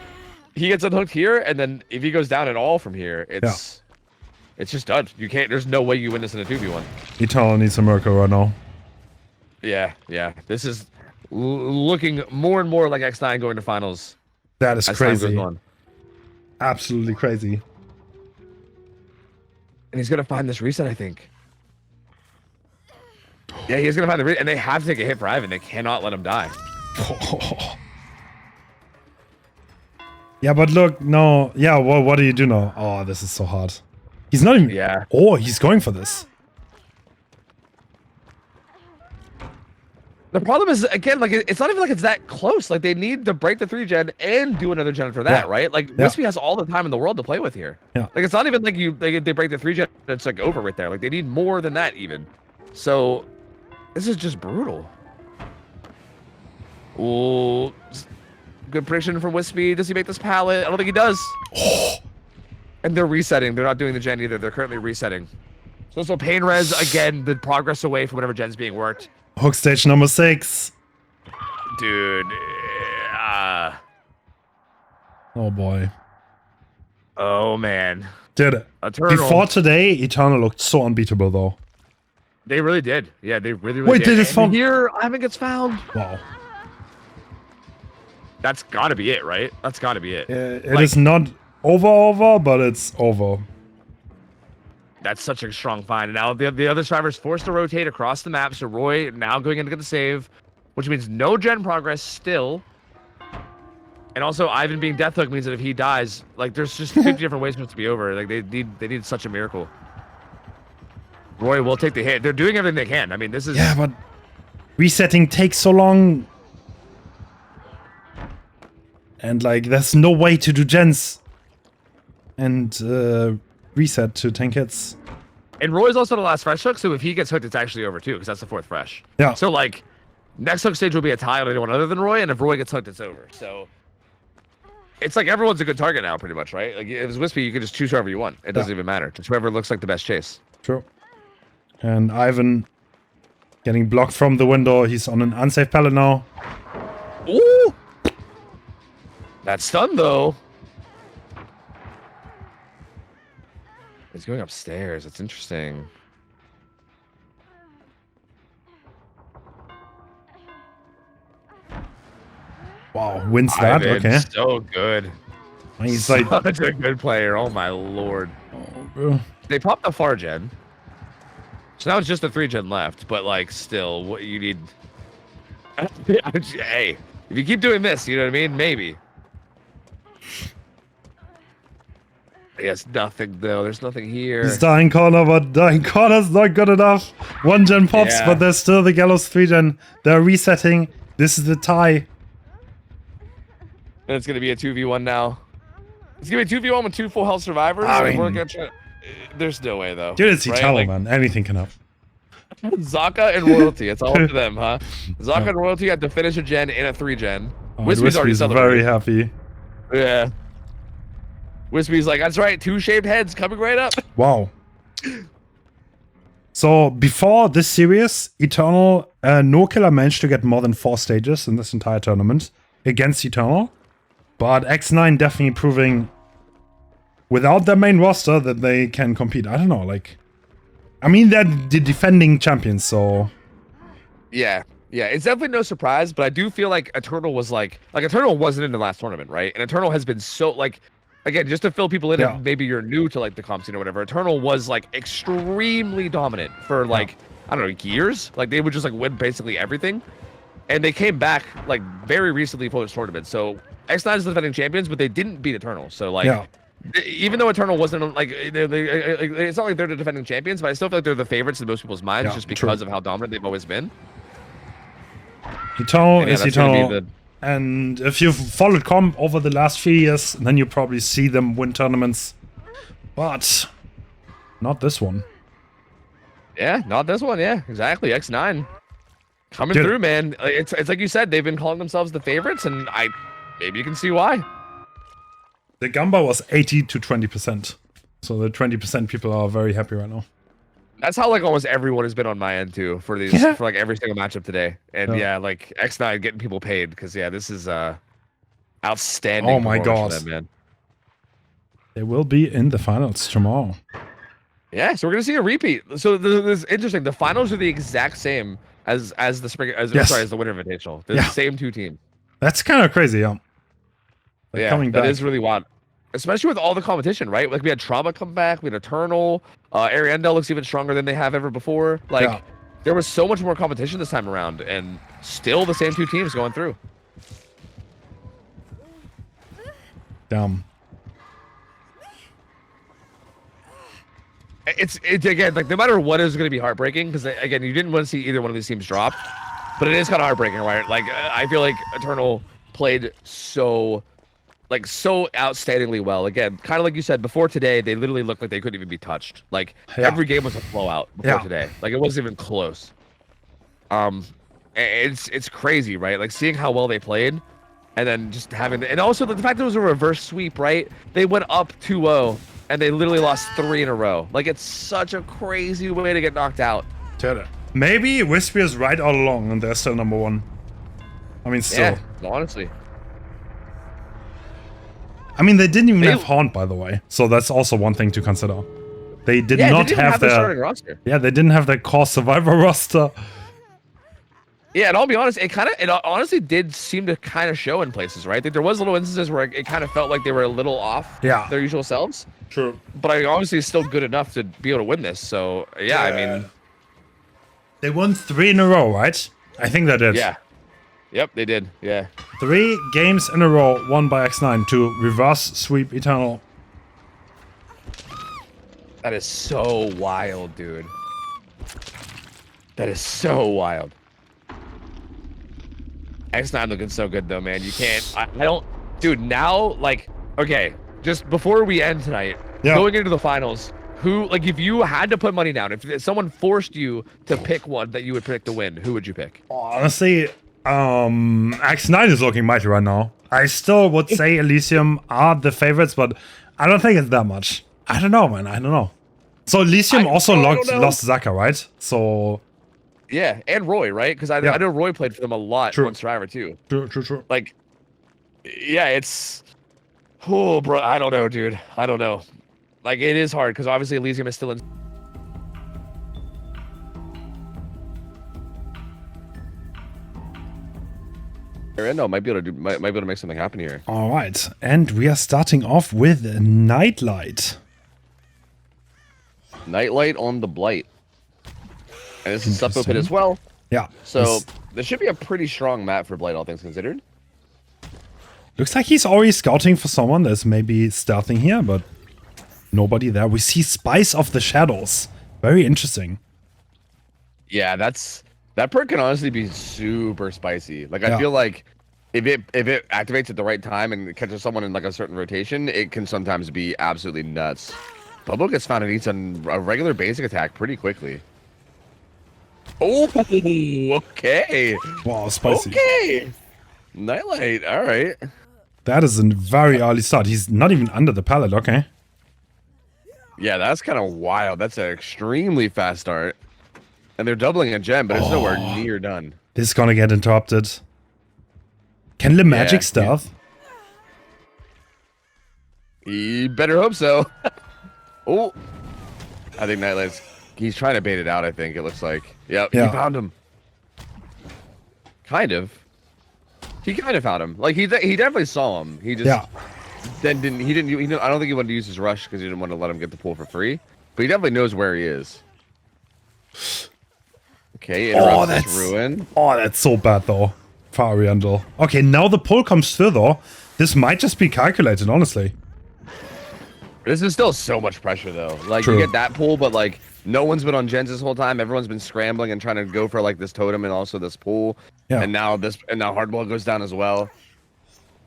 B: he gets unhooked here, and then if he goes down at all from here, it's just done. You can't. There's no way you win this in a 2v1.
A: Eternal needs a miracle right now.
B: Yeah. This is looking more and more like X9 going to finals.
A: That is crazy. Absolutely crazy.
B: And he's gonna find this reset, I think. Yeah, he's gonna find the reset, and they have to take a hit for Ivan. They cannot let him die.
A: Yeah, but look, no. Yeah, well, what do you do now? Oh, this is so hard. He's not even.
B: Yeah.
A: Oh, he's going for this.
B: The problem is, again, like, it's not even like it's that close. Like, they need to break the 3-gen and do another gen for that, right? Like, Wispy has all the time in the world to play with here.
A: Yeah.
B: Like, it's not even like they break the 3-gen, it's like over right there. Like, they need more than that even. So, this is just brutal. Ooh, good prediction from Wispy. Does he make this pallet? I don't think he does. And they're resetting. They're not doing the gen either. They're currently resetting. So pain res, again, the progress away from whatever gen's being worked.
A: Hook stage number 6.
B: Dude.
A: Oh boy.
B: Oh man.
A: Dude, before today, Eternal looked so unbeatable though.
B: They really did. Yeah, they really
A: Wait,
B: did.
A: Did it found
B: here? Ivan gets found.
A: Wow.
B: That's gotta be it, right? That's gotta be it.
A: It is not over, but it's over.
B: That's such a strong find. Now the other survivor's forced to rotate across the map, so Roy now going in to get the save, which means no gen progress still. And also Ivan being death hook means that if he dies, like there's just 50 different ways for it to be over. Like they need such a miracle. Roy will take the hit. They're doing everything they can. I mean, this is
A: but resetting takes so long. And like there's no way to do gens and reset to 10 hits.
B: And Roy's also the last fresh hook, so if he gets hooked, it's actually over too, because that's the 4th fresh.
A: Yeah.
B: So like, next hook stage will be a tie on anyone other than Roy, and if Roy gets hooked, it's over. So it's like everyone's a good target now, pretty much, right? Like if it's Wispy, you can just choose whoever you want. It doesn't even matter. It's whoever looks like the best chase.
A: True. And Ivan getting blocked from the window. He's on an unsafe pallet now.
B: Ooh! That's stun though. He's going upstairs. That's interesting.
A: Wow. Wow, wins that.
B: Ivan,
A: Okay.
B: so good.
A: He's like,
B: Such a good player. Oh my lord. They popped the 4-gen. So now it's just a 3-gen left, but like still, what you need. Hey, if you keep doing this, you know what I mean? Maybe. Yes, nothing though. There's nothing here.
A: he's dying corner, but dying corner's not good enough. 1-gen pops,
B: Yeah.
A: but there's still the Gallows 3-gen. They're resetting. This is the tie.
B: And it's gonna be a 2v1 now. It's gonna be a 2v1 with 2 full health survivors.
A: I
B: and we're
A: mean-
B: gonna try... There's no way though.
A: Dude, it's
B: right?
A: Eternal,
B: Like,
A: man. Anything can happen.
B: Zaka and Royalty. It's all up to them, huh? Zaka
A: Yeah.
B: and Royalty had to finish a gen in a 3-gen.
A: Oh,
B: Wispy's already
A: Wispy's
B: celebrating.
A: very happy.
B: Yeah. Wispy's like, that's right, 2 shaved heads coming right up.
A: Wow. So before this series, Eternal, no killer managed to get more than 4 stages in this entire tournament against Eternal. But X9 definitely proving without their main roster that they can compete. I don't know, like, I mean, they're the defending champions, so
B: Yeah. Yeah, it's definitely no surprise, but I do feel like Eternal was like Eternal wasn't in the last tournament, right? And Eternal has been so like, again, just to fill people in,
A: Yeah.
B: if maybe you're new to like the comp scene or whatever, Eternal was like extremely dominant for like, I don't know, years. Like they would just like win basically everything. And they came back like very recently for this tournament. So X9 is the defending champions, but they didn't beat Eternal. So like,
A: yeah.
B: even though Eternal wasn't like, it's not like they're the defending champions, but I still feel like they're the favorites in most people's minds
A: Yeah,
B: just
A: true.
B: because of how dominant they've always been.
A: Eternal
B: And yeah,
A: is
B: that's gonna be
A: Eternal. And if you've followed comp over the last few years, then you probably see them win tournaments. But not this one.
B: Yeah, not this one. Yeah, exactly. X9 coming
A: Dude.
B: through, man. It's like you said, they've been calling themselves the favorites, and maybe you can see why.
A: The Gamba was 80 to 20%. So the 20% people are very happy right now.
B: That's how like almost everyone has been on my end too for these
A: Yeah.
B: for like every single matchup today. And
A: Yeah.
B: yeah, like X9 getting people paid because yeah, this is outstanding.
A: Oh my
B: performance
A: God.
B: for them, man.
A: They will be in the finals tomorrow.
B: Yeah, so we're gonna see a repeat. So this is interesting. The finals are the exact same as the spring as
A: Yes.
B: sorry as the Winter Invitational. They're
A: Yeah.
B: the same 2 teams.
A: That's kind of crazy, yeah. They're
B: Yeah,
A: coming
B: that
A: back.
B: is really wild. Especially with all the competition, right? Like we had Trauma come back, we had Eternal, Ariandel looks even stronger than they have ever before. Like
A: Yeah.
B: there was so much more competition this time around, and still the same 2 teams going through.
A: Damn.
B: It's again like no matter what is going to be heartbreaking because again you didn't want to see either one of these teams drop, but it is kind of heartbreaking, right? Like I feel like Eternal played so outstandingly well. Again, kind of like you said before today, they literally looked like they couldn't even be touched. Like
A: Yeah.
B: every game was a blowout before
A: Yeah.
B: today. Like it wasn't even close. It's crazy, right? Like seeing how well they played, and then just having and also the fact that it was a reverse sweep, right? They went up 2-0 and they literally lost 3 in a row. Like it's such a crazy way to get knocked out.
A: Dude, maybe Wispy is right all along and they're still number 1. I mean, still.
B: Yeah, honestly.
A: I mean, they didn't even
B: They-
A: have Haunt, by the way. So that's also one thing to consider. They did
B: Yeah,
A: not
B: they didn't even
A: have
B: have their
A: their...
B: starting roster.
A: Yeah, they didn't have their core survivor roster.
B: Yeah, and I'll be honest, it honestly did seem to kind of show in places, right? Like, there was little instances where it kind of felt like they were a little off
A: Yeah.
B: their usual selves.
A: True.
B: But I obviously still good enough to be able to win this. So yeah, I mean,
A: They won 3 in a row, right? I think they did.
B: yeah, yep, they did. Yeah,
A: 3 games in a row won by X9 to reverse sweep Eternal.
B: that is so wild, dude. That is so wild. X9 looking so good though, man. You can't. I don't, dude. Now, like, okay, just before we end tonight,
A: Yeah.
B: going into the finals, who, like, if you had to put money down, if someone forced you to pick one that you would pick to win, who would you pick?
A: Honestly, X9 is looking mighty right now. I still would say Elysium are the favorites, but I don't think it's that much. I don't know, man. I don't know. So Elysium also
B: I don't know.
A: lost Zaka, right? So
B: Yeah, and Roy, right? Because I know Roy played for them a lot
A: True.
B: on Survivor too.
A: true.
B: Like, yeah, it's, oh, bro, I don't know, dude. I don't know. Like, it is hard because obviously Elysium is still in. No, might be able to make something happen here.
A: All right, and we are starting off with Nightlight.
B: Nightlight on the Blight. And this is Suppo Pit as well.
A: Yeah.
B: So this should be a pretty strong map for Blight, all things considered.
A: Looks like he's already scouting for someone that's maybe stealthing here, but nobody there. We see Spice of the Shadows. Very interesting.
B: Yeah, that perk can honestly be super spicy. Like I feel like if it activates at the right time and catches someone in like a certain rotation, it can sometimes be absolutely nuts. Bubble gets found and eats a regular basic attack pretty quickly. Oh, okay.
A: Wow, spicy.
B: Okay. Nightlight, all right.
A: That is a very early start. He's not even under the pallet, okay.
B: Yeah, that's kind of wild. That's an extremely fast start. And they're doubling a gem, but it's nowhere near done.
A: This is gonna get interrupted. Can the magic stealth?
B: You better hope so. Oh, I think Nightlight's... He's trying to bait it out, I think, it looks like. Yep, he found him. Kind of. He kind of found him. Like, he definitely saw him. He just... Then didn't... I don't think he wanted to use his rush because he didn't want to let him get the pull for free. But he definitely knows where he is. Okay, interrupts this ruin.
A: Oh, that's so bad, though. For Ariandel. Okay, now the pull comes through, though. This might just be calculated, honestly.
B: This is still so much pressure, though. Like, you get that pull, but, like, no one's been on gens this whole time. Everyone's been scrambling and trying to go for, like, this totem and also this pull. Yeah. And now Hardball goes down as well.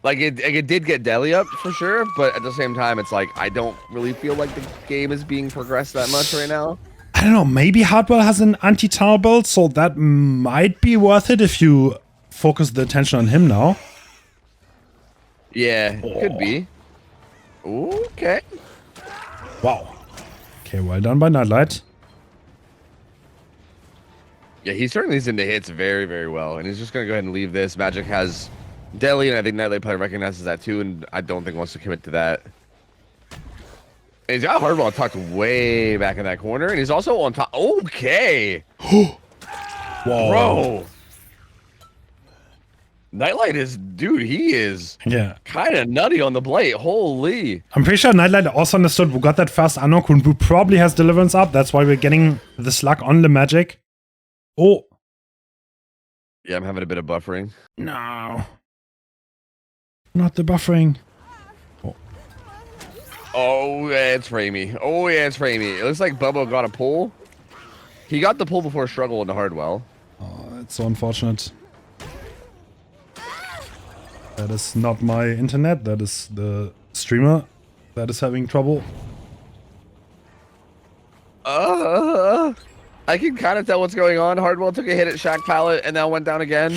B: Like, it did get Deli up, for sure, but at the same time, it's like, I don't really feel like the game is being progressed that much right now.
A: I don't know, maybe Hardball has an anti-tower build, so that might be worth it if you focus the attention on him now.
B: Yeah, could be. Okay.
A: Wow. Okay, well done by Nightlight.
B: Yeah, he's turning these into hits very, very well, and he's just going to go ahead and leave this. Magic has Deli, and I think Nightlight probably recognizes that too, and I don't think wants to commit to that. And he's got Hardball tucked way back in that corner, and he's also on top. Okay.
A: Whoa.
B: Bro. Nightlight is, dude, he is kind of nutty on the Blight. Holy.
A: I'm pretty sure Nightlight also understood who got that first unlock, who probably has Deliverance up. That's why we're getting the slug on the Magic. Oh.
B: Yeah, I'm having a bit of buffering.
A: No. Not the buffering.
B: Oh, yeah, it's Ramey. Oh, yeah, it's Ramey. It looks like Bubba got a pull. He got the pull before Struggle into Hardwell.
A: Oh, that's so unfortunate. That is not my internet. That is the streamer that is having trouble.
B: I can kind of tell what's going on. Hardwell took a hit at Shack Pallet and now went down again.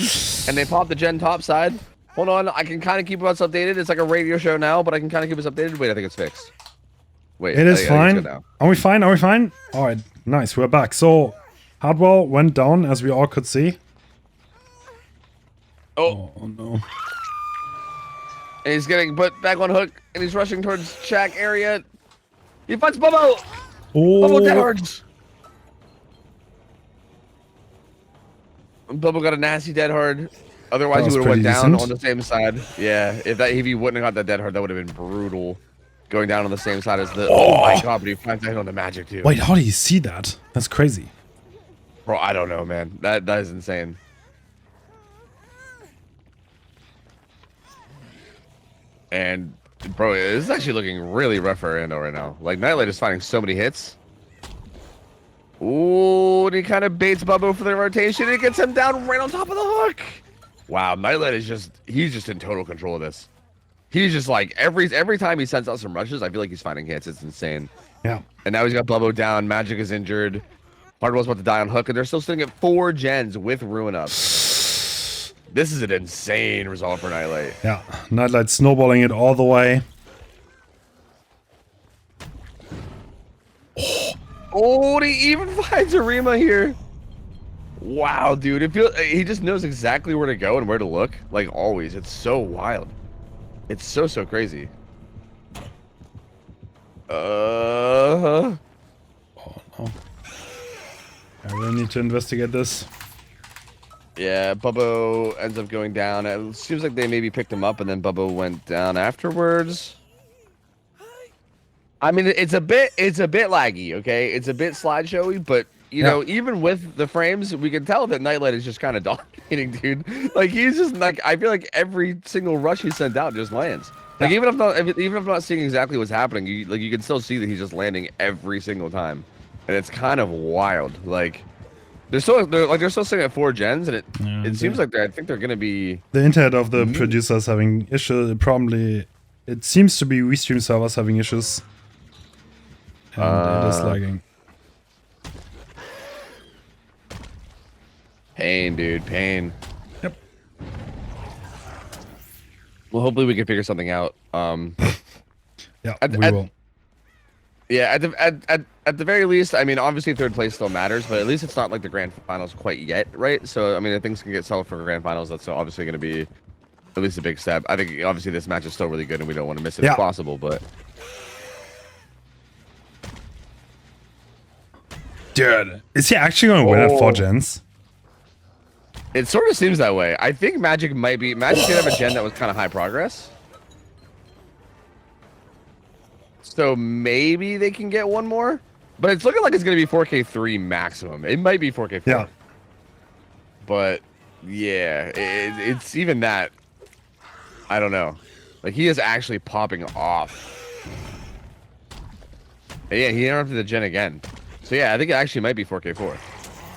B: And they popped the gen top side. Hold on, I can kind of keep us updated. It's like a radio show now, but I can kind of keep us updated. Wait, I think it's fixed. Wait,
A: it is fine. Are we fine? Are we fine? All right, nice. We're back. So, Hardwell went down, as we all could see.
B: Oh no. And he's getting put back on hook, and he's rushing towards Shack area. He finds Bubbo! Bubbo deadhards! Bubbo got a nasty dead hard. Otherwise, he would have went down on the same side. Yeah, if he wouldn't have got that dead hard, that would have been brutal. Going down on the same side as the... Oh my god, but he finds that hit on the Magic, too.
A: Wait, how do you see that? That's crazy.
B: Bro, I don't know, man. That is insane. And, bro, this is actually looking really rough for Ando right now. Like, Nightlight is finding so many hits. Ooh, and he kind of baits Bubbo for the rotation. And it gets him down right on top of the hook. Wow, Nightlight is he's just in total control of this. He's just like, every time he sends out some rushes, I feel like he's finding hits. It's insane.
A: Yeah. And
B: now he's got Bubbo down. Magic is injured. Hardwell's about to die on hook, and they're still sitting at 4 gens with Ruin up. This is an insane result for Nightlight.
A: Yeah, Nightlight snowballing it all the way.
B: Oh, he even finds Arima here. Wow, dude. He just knows exactly where to go and where to look. Like always. It's so wild. It's so crazy.
A: Oh no. I really need to investigate this.
B: Yeah, Bubbo ends up going down. It seems like they maybe picked him up, and then Bubbo went down afterwards. I mean, it's a bit laggy, okay? It's a bit slideshowy, but you know, even with the frames, we can tell that Nightlight is just kind of dominating, dude. Like he's just like, I feel like every single rush he sent out just lands. Like even if I'm not seeing exactly what's happening, you can still see that he's just landing every single time, and it's kind of wild. Like they're still sitting at 4 gens, and it seems like I think they're gonna be
A: the internet of the producers having issues. Probably it seems to be Restream servers having issues. And it is lagging.
B: Pain, dude, pain.
A: Yep.
B: Well, hopefully we can figure something out.
A: Yeah, we will.
B: Yeah, at the very least, I mean, obviously 3rd place still matters, but at least it's not like the grand finals quite yet, right? So, I mean, if things can get settled for grand finals, that's obviously going to be at least a big step. I think obviously this match is still really good, and we don't want to miss it if possible, but.
A: Dude, is he actually going to win at 4 gens?
B: It sort of seems that way. I think Magic did have a gen that was kind of high progress. So maybe they can get one more, but it's looking like it's going to be 4K3 maximum. It might be 4K4.
A: Yeah.
B: But yeah, it's even that. I don't know. Like he is actually popping off. And yeah, he interrupted the gen again. So yeah, I think it actually might be 4K4.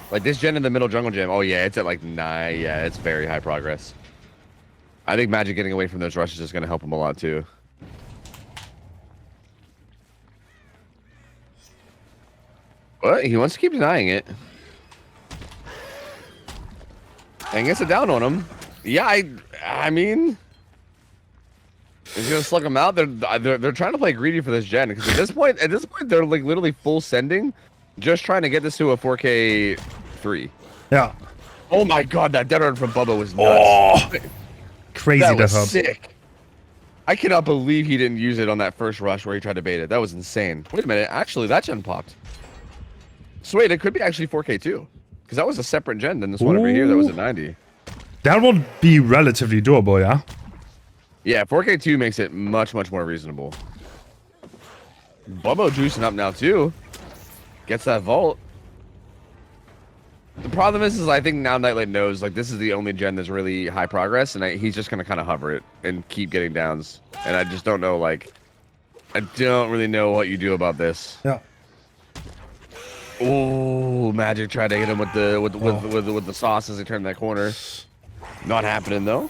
B: Like this gen in the middle jungle gym. Oh yeah, it's at like 9. Yeah, it's very high progress. I think Magic getting away from those rushes is going to help him a lot too. But he wants to keep denying it. And gets it down on him. Yeah, I mean, he's gonna slug him out. They're trying to play greedy for this gen because at this point they're like literally full sending, just trying to get this to a 4K3.
A: Yeah.
B: Oh my god, that dead run from Bubba was nuts.
A: Oh, crazy.
B: That was
A: up.
B: sick. I cannot believe he didn't use it on that first rush where he tried to bait it. That was insane. Wait a minute, actually that gen popped. So wait, it could be actually 4K too, because that was a separate gen than this one over here that was at 90.
A: That would be relatively doable, yeah?
B: Yeah, 4K2 makes it much more reasonable. Bubbo juicing up now too. Gets that vault. The problem is I think now Nightlight knows like this is the only gen that's really high progress, and he's just gonna kind of hover it and keep getting downs. And I just don't know, like, I don't really know what you do about this.
A: Yeah.
B: Oh, Magic tried to hit him with the sauce as he turned that corner. Not happening though.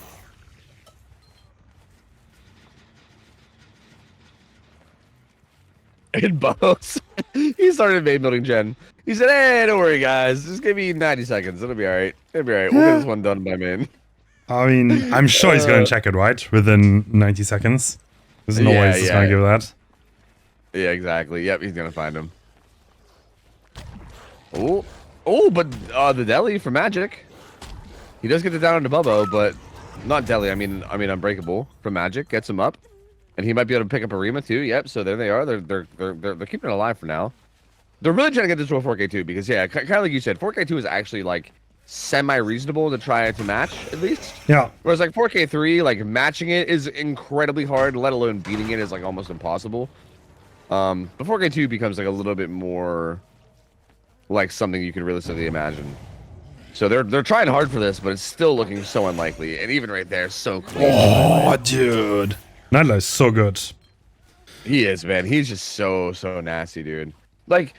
B: And Bubba, he started main building gen. He said, "Hey, don't worry, guys. Just give me 90 seconds. It'll be all right. It'll be all right. We'll get this one done by main."
A: I mean, I'm sure he's going to check it, right? Within 90 seconds. There's no way he's going to give that.
B: Yeah, exactly. Yep, he's going to find him. Oh, but the deli for Magic. He does get it down into Bubbo, but not deli. I mean Unbreakable from Magic gets him up, and he might be able to pick up a Rima too. Yep. So there they are. They're keeping it alive for now. They're really trying to get this to a 4K2 because yeah, kind of like you said, 4K2 is actually like semi-reasonable to try to match at least.
A: Yeah.
B: Whereas like 4K3, like matching it is incredibly hard. Let alone beating it is like almost impossible. But 4K2 becomes like a little bit more like something you can realistically imagine. So they're trying hard for this, but it's still looking so unlikely. And even right there, so clean.
A: Oh, dude. Nightlight is so good.
B: He is, man. He's just so nasty, dude. Like,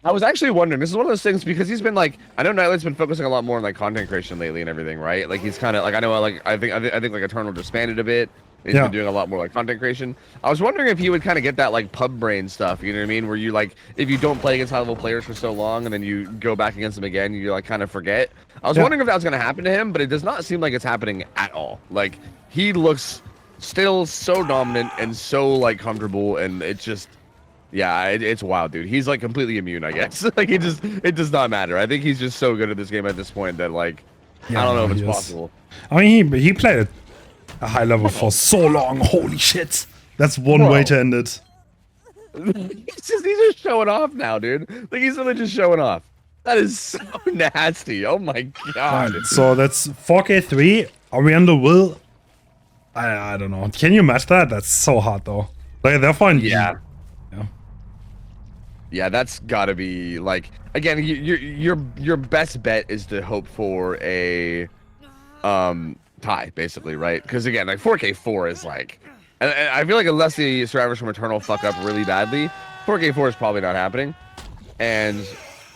B: I was actually wondering, this is one of those things because he's been like, I know Nightlight's been focusing a lot more on like content creation lately and everything, right? Like he's kind of like, I think like Eternal disbanded a bit. He's been doing a lot more like content creation. I was wondering if he would kind of get that like pub brain stuff, you know what I mean? Where you like, if you don't play against high level players for so long and then you go back against them again, you like kind of forget. I was wondering if that was going to happen to him, but it does not seem like it's happening at all. Like he looks still so dominant and so like comfortable, and it's just, yeah, it's wild, dude. He's like completely immune, I guess. Like it does not matter. I think he's just so good at this game at this point that like, I don't know if it's possible.
A: I mean, he played at a high level for so long. Holy shit. That's one way to end it.
B: He's just showing off now, dude. Like he's really just showing off. That is so nasty. Oh my god.
A: Alright, so that's 4K3. Are we on the will? I don't know. Can you match that? That's so hard though. Like they're fine.
B: Yeah.
A: Yeah.
B: Yeah, that's gotta be like again. Your best bet is to hope for a tie, basically, right? Because again, like 4K4 is like, and I feel like unless the survivors from Eternal fuck up really badly, 4K4 is probably not happening, and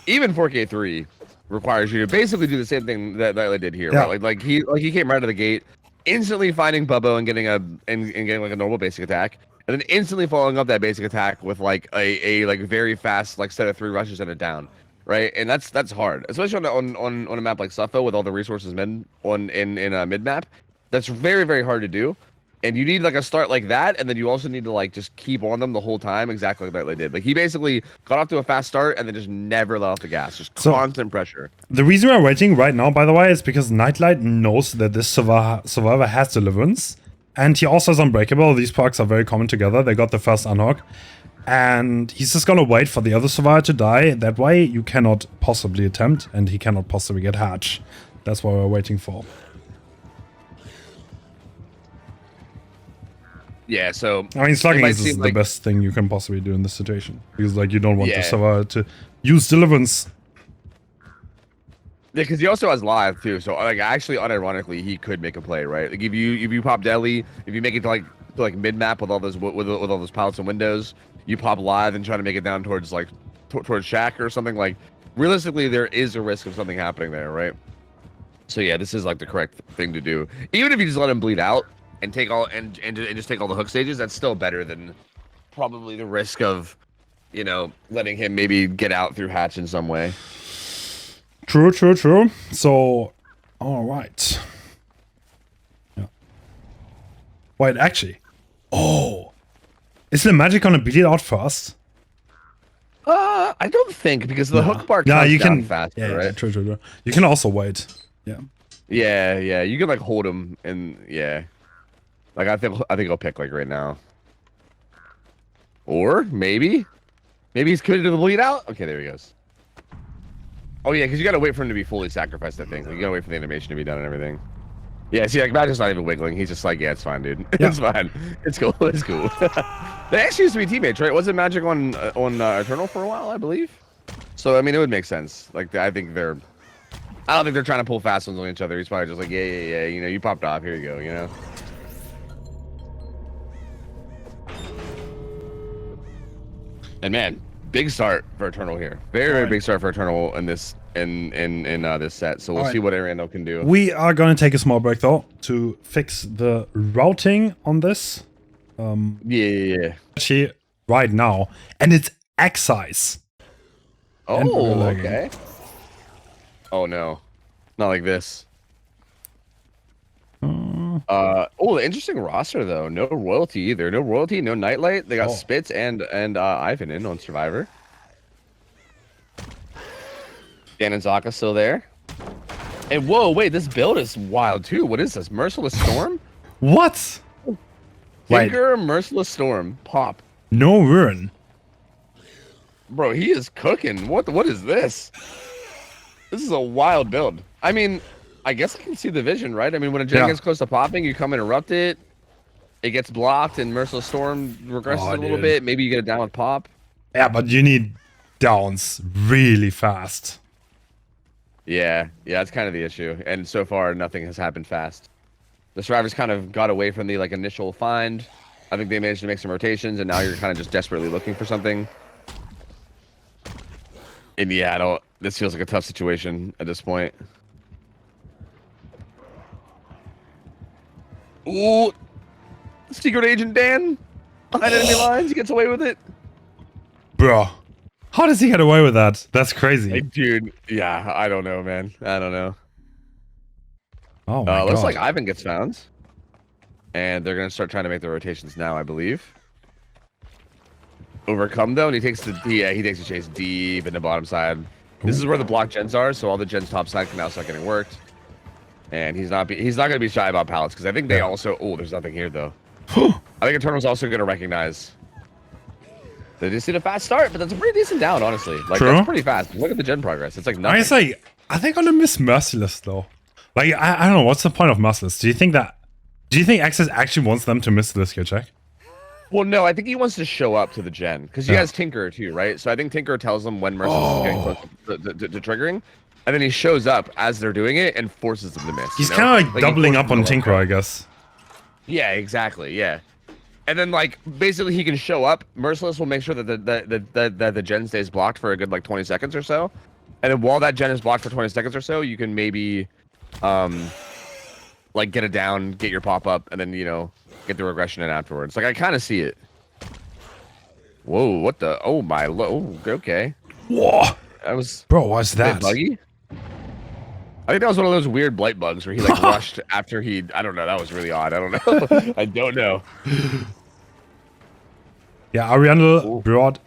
B: even 4K3 requires you to basically do the same thing that I did here,
A: Yeah.
B: right? Like he came right out of the gate, instantly finding Bubbo and getting getting like a normal basic attack. And then instantly following up that basic attack with like a like very fast like set of 3 rushes and a down, right? And that's hard, especially on a map like Suffo with all the resources in a mid map. That's very very hard to do, and you need like a start like that, and then you also need to like just keep on them the whole time, exactly like they did. Like he basically got off to a fast start and then just never let off the gas, just constant pressure.
A: The reason we're waiting right now, by the way, is because Nightlight knows that this survivor has Deliverance. And he also has Unbreakable. These perks are very common together. They got the first unhook. And he's just gonna wait for the other survivor to die. That way you cannot possibly attempt, and he cannot possibly get hatch. That's what we're waiting for.
B: Yeah, so
A: I mean, slugging is the
B: like,
A: best thing you can possibly do in this situation. Because like you don't want the
B: Yeah.
A: survivor to use Deliverance.
B: Yeah, because he also has live too. So like actually, unironically, he could make a play, right? Like if you pop deli, if you make it to like mid map with all those with all those pallets and windows, you pop live and try to make it down towards like towards Shack or something. Like realistically, there is a risk of something happening there, right? So yeah, this is like the correct thing to do. Even if you just let him bleed out and take all and just take all the hook stages, that's still better than probably the risk of, you know, letting him maybe get out through hatch in some way.
A: True, true, true. So, all right. Yeah. Wait, actually. Oh. Is the magic gonna beat it out first?
B: I don't think, because the hook bar
A: Yeah,
B: comes
A: you
B: down
A: can
B: faster,
A: yeah,
B: right?
A: true, true, true. You can also wait. Yeah.
B: Yeah, you can like hold him and yeah. Like I think I'll pick like right now. Or maybe he's committed to the bleed out. Okay, there he goes. Oh yeah, because you gotta wait for him to be fully sacrificed, I think. Like, you gotta wait for the animation to be done and everything. Yeah, see, like Magic's not even wiggling. He's just like, yeah, it's fine, dude.
A: Yeah.
B: It's fine. It's cool. It's cool. They actually used to be teammates, right? Wasn't Magic on Eternal for a while, I believe? So I mean, it would make sense. Like I don't think they're trying to pull fast ones on each other. He's probably just like, yeah. You know, you popped off. Here you go. You know. And man, big start for Eternal here. Very big start for Eternal in this this set. So we'll see what Ariando can do.
A: We are gonna take a small break though to fix the routing on this.
B: Yeah.
A: Actually, right now, and it's excise. And we're
B: Oh,
A: lagging.
B: okay. Oh no, not like this. Interesting roster though. No royalty either. No royalty, no nightlight. They got Spitz and Ivan in on Survivor. Dan and Zaka still there. And whoa, wait, this build is wild too. What is this? Merciless Storm?
A: What? Wait.
B: Tinker, Merciless Storm, pop.
A: No rune.
B: Bro, he is cooking. What is this? This is a wild build. I mean, I guess I can see the vision, right? I mean, when a gen gets close to popping, you come interrupt it. It gets blocked, and Merciless Storm regresses a little bit. Maybe you get it down with pop.
A: Yeah, but you need downs really fast.
B: Yeah, that's kind of the issue. And so far, nothing has happened fast. The survivors kind of got away from the initial find. I think they managed to make some rotations, and now you're kind of just desperately looking for something. And yeah, this feels like a tough situation at this point. Ooh, Secret Agent Dan behind enemy lines. He gets away with it.
A: Bro, how does he get away with that? That's crazy.
B: Hey, dude, yeah, I don't know, man. I don't know.
A: Oh my
B: looks
A: god.
B: like Ivan gets found. And they're going to start trying to make the rotations now, I believe. Overcome, though, and he takes the chase deep in the bottom side. This is where the block gens are, so all the gens top side can now start getting worked. And he's not going to be shy about pallets, because I think they also... Oh, there's nothing here, though. I think Eternal's also going to recognize. They just need a fast start, but that's a pretty decent down, honestly. Like,
A: True.
B: that's pretty fast. Look at the gen progress. It's like nothing.
A: I guess like I think on the miss Merciless though. Like I don't know, what's the point of Merciless? Do you think Access actually wants them to miss this skill check?
B: Well, no, I think he wants to show up to the gen because he has Tinker too, right? So I think Tinker tells them when Merciless is getting close to triggering, and then he shows up as they're doing it and forces them to miss.
A: He's
B: you know?
A: kind of like doubling up on
B: forces them to
A: Tinker,
B: let
A: I guess.
B: Yeah, exactly. Yeah, and then like basically he can show up. Merciless will make sure that the gen stays blocked for a good like 20 seconds or so, and then while that gen is blocked for 20 seconds or so, you can maybe, like get it down, get your pop up, and then get the regression in afterwards. Like I kind of see it. Whoa! What the? Oh my! Oh, okay.
A: Whoa!
B: That was.
A: Bro, what's that?
B: Buggy? I think that was one of those weird blight bugs where he like rushed after he. I don't know. That was really odd. I don't know. I don't know.
A: Yeah, Ariandel brought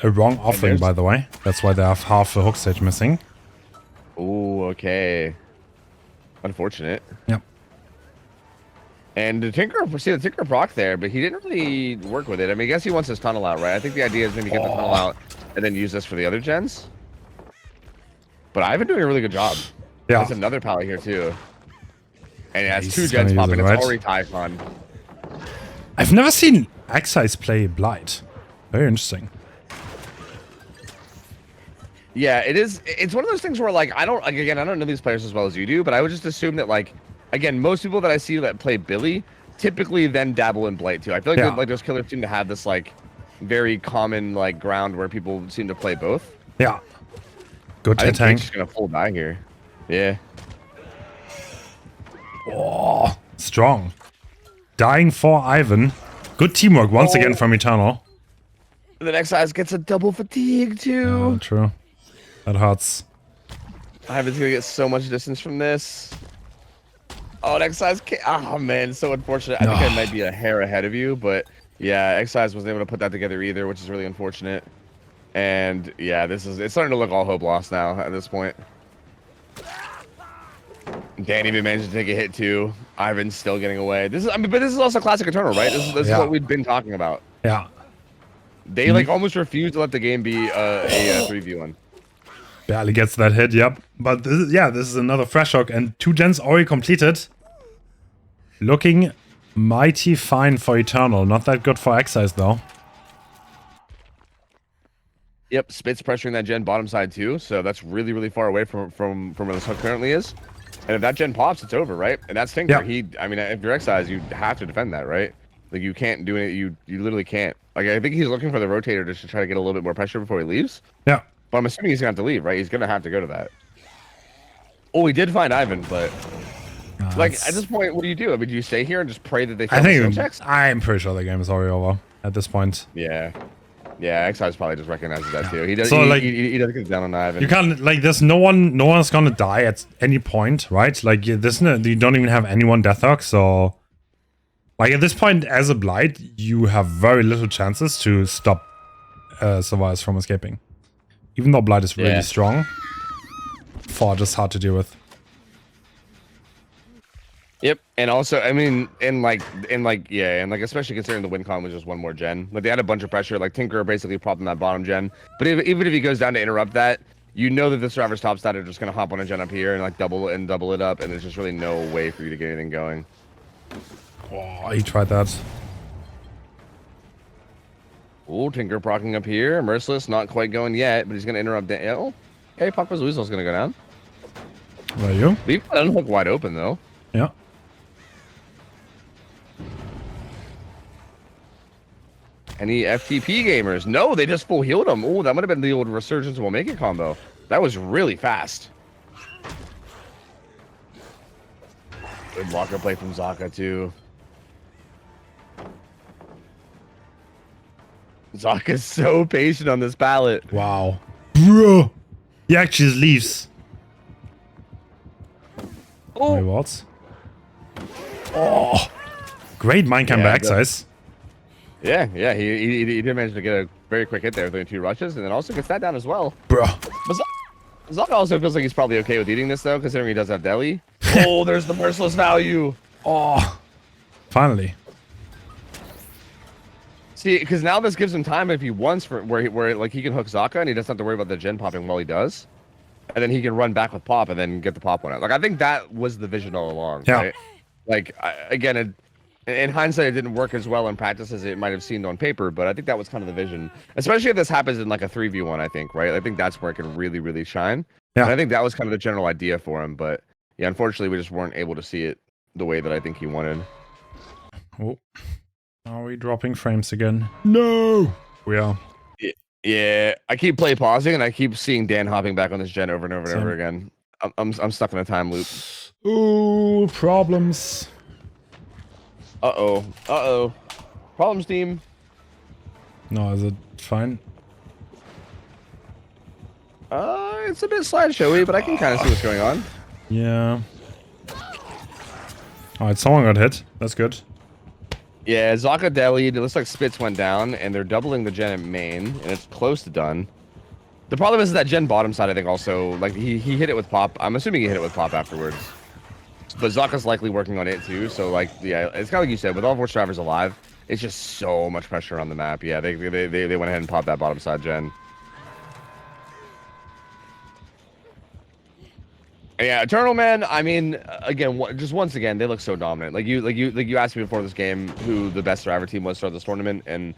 A: a wrong offering, by the way. That's why they have half a hook stage missing.
B: Oh, okay. Unfortunate.
A: Yep.
B: And the Tinker proc there, but he didn't really work with it. I mean, I guess he wants his tunnel out, right? I think the idea is maybe get the tunnel out and then use this for the other gens. But I've been doing a really good job.
A: Yeah.
B: There's another pallet here too. And it has
A: He's
B: 2 gens
A: gonna use
B: popping.
A: it,
B: It's
A: right?
B: already Typhon.
A: I've never seen Excise play Blight. Very interesting.
B: Yeah, it is. It's one of those things where like I don't know these players as well as you do, but I would just assume that like again, most people that I see that play Billy typically then dabble in Blight too. I feel like like those killers seem to have this like very common like ground where people seem to play both.
A: Yeah. Good
B: I think
A: tank.
B: Jake's just gonna full die here. Yeah.
A: Oh, strong. Dying for Ivan. Good teamwork once again from Eternal.
B: The next size gets a double fatigue too.
A: Yeah, true. That hurts.
B: Ivan's gonna get so much distance from this. Oh, next size. Oh man, so unfortunate. I think I might be a hair ahead of you, but yeah, Excise wasn't able to put that together either, which is really unfortunate. And yeah, it's starting to look all hope lost now at this point. Danny even managed to take a hit too. Ivan's still getting away. But this is also classic Eternal, right? This is what we've been talking about.
A: Yeah.
B: They like almost refuse to let the game be a 3v1.
A: Barely gets that hit, yep. But this is another fresh hook, and 2 gens already completed. Looking mighty fine for Eternal. Not that good for Excise though.
B: Yep, Spit's pressuring that gen bottom side too, so that's really, really far away from where this hook currently is. And if that gen pops, it's over, right? And that's Tinker.
A: Yeah.
B: I mean, if you're Excise, you have to defend that, right? Like you can't do it. You literally can't. Like I think he's looking for the rotator just to try to get a little bit more pressure before he leaves.
A: Yeah.
B: But I'm assuming he's gonna have to leave, right? He's gonna have to go to that. Oh, he did find Ivan, but like at this point, what do you do? I mean, do you stay here and just pray that they fail the skill checks?
A: I'm pretty sure the game is already over at this point.
B: Yeah. Yeah, Excise probably just recognizes that too. He does.
A: So,
B: He does get down on Ivan.
A: You can't like there's no one's gonna die at any point, right? Like you don't even have anyone death hook, so like at this point as a Blight, you have very little chances to stop survivors from escaping. Even though Blight is really strong, Forge is hard to deal with.
B: Yep, and also, I mean, and especially considering the win con was just one more gen. Like they had a bunch of pressure. Like Tinker basically propped in that bottom gen. But even if he goes down to interrupt that, you know that the survivors top stat are just gonna hop on a gen up here and like double it up, and there's just really no way for you to get anything going.
A: Oh, he tried that.
B: Oh, Tinker procking up here. Merciless not quite going yet, but he's gonna interrupt. Oh, okay, Papa's Weasel's gonna go down.
A: Where are you?
B: Leave that unhook wide open though.
A: Yeah.
B: Any FTP gamers? No, they just full healed him. Oh, that might have been the old Resurgence will make it combo. That was really fast. Good walker play from Zaka too. Zaka's so patient on this pallet.
A: Wow. Bro. He actually just leaves.
B: Oh.
A: Rewards. Oh. Great mind cam back size.
B: Yeah, he did manage to get a very quick hit there with only 2 rushes, and then also gets that down as well.
A: Bro.
B: But Zaka also feels like he's probably okay with eating this though, considering he does have deli. Oh, there's the merciless value.
A: Oh. Finally.
B: See, because now this gives him time if he wants for where like he can hook Zaka and he doesn't have to worry about the gen popping while he does, and then he can run back with pop and then get the pop one out. Like I think that was the vision all along.
A: Yeah.
B: Right? Like again, in hindsight, it didn't work as well in practice as it might have seemed on paper, but I think that was kind of the vision. Especially if this happens in like a 3v1, I think, right? I think that's where it can really, really shine.
A: Yeah.
B: And I think that was kind of the general idea for him, but yeah, unfortunately, we just weren't able to see it the way that I think he wanted.
A: Oh. Are we dropping frames again? No! We are.
B: Yeah, I keep play pausing and I keep seeing Dan hopping back on this gen over and over and
A: Same.
B: over again. I'm stuck in a time loop.
A: Ooh, problems.
B: Uh-oh. Problems, team.
A: No, is it fine?
B: It's a bit slideshowy, but I can kind of see what's going on.
A: Yeah. Alright, someone got hit. That's good.
B: Yeah, Zaka delied. It looks like Spitz went down, and they're doubling the gen at main, and it's close to done. The problem is that gen bottom side, I think, also, like, he hit it with pop. I'm assuming he hit it with pop afterwards. But Zaka's likely working on it, too, so, like, yeah, it's kind of like you said, with all 4 survivors alive, it's just so much pressure on the map. Yeah, they went ahead and popped that bottom side gen. Yeah, Eternal, man. I mean, again, just once again, they look so dominant. Like you asked me before this game who the best survivor team was to start this tournament, and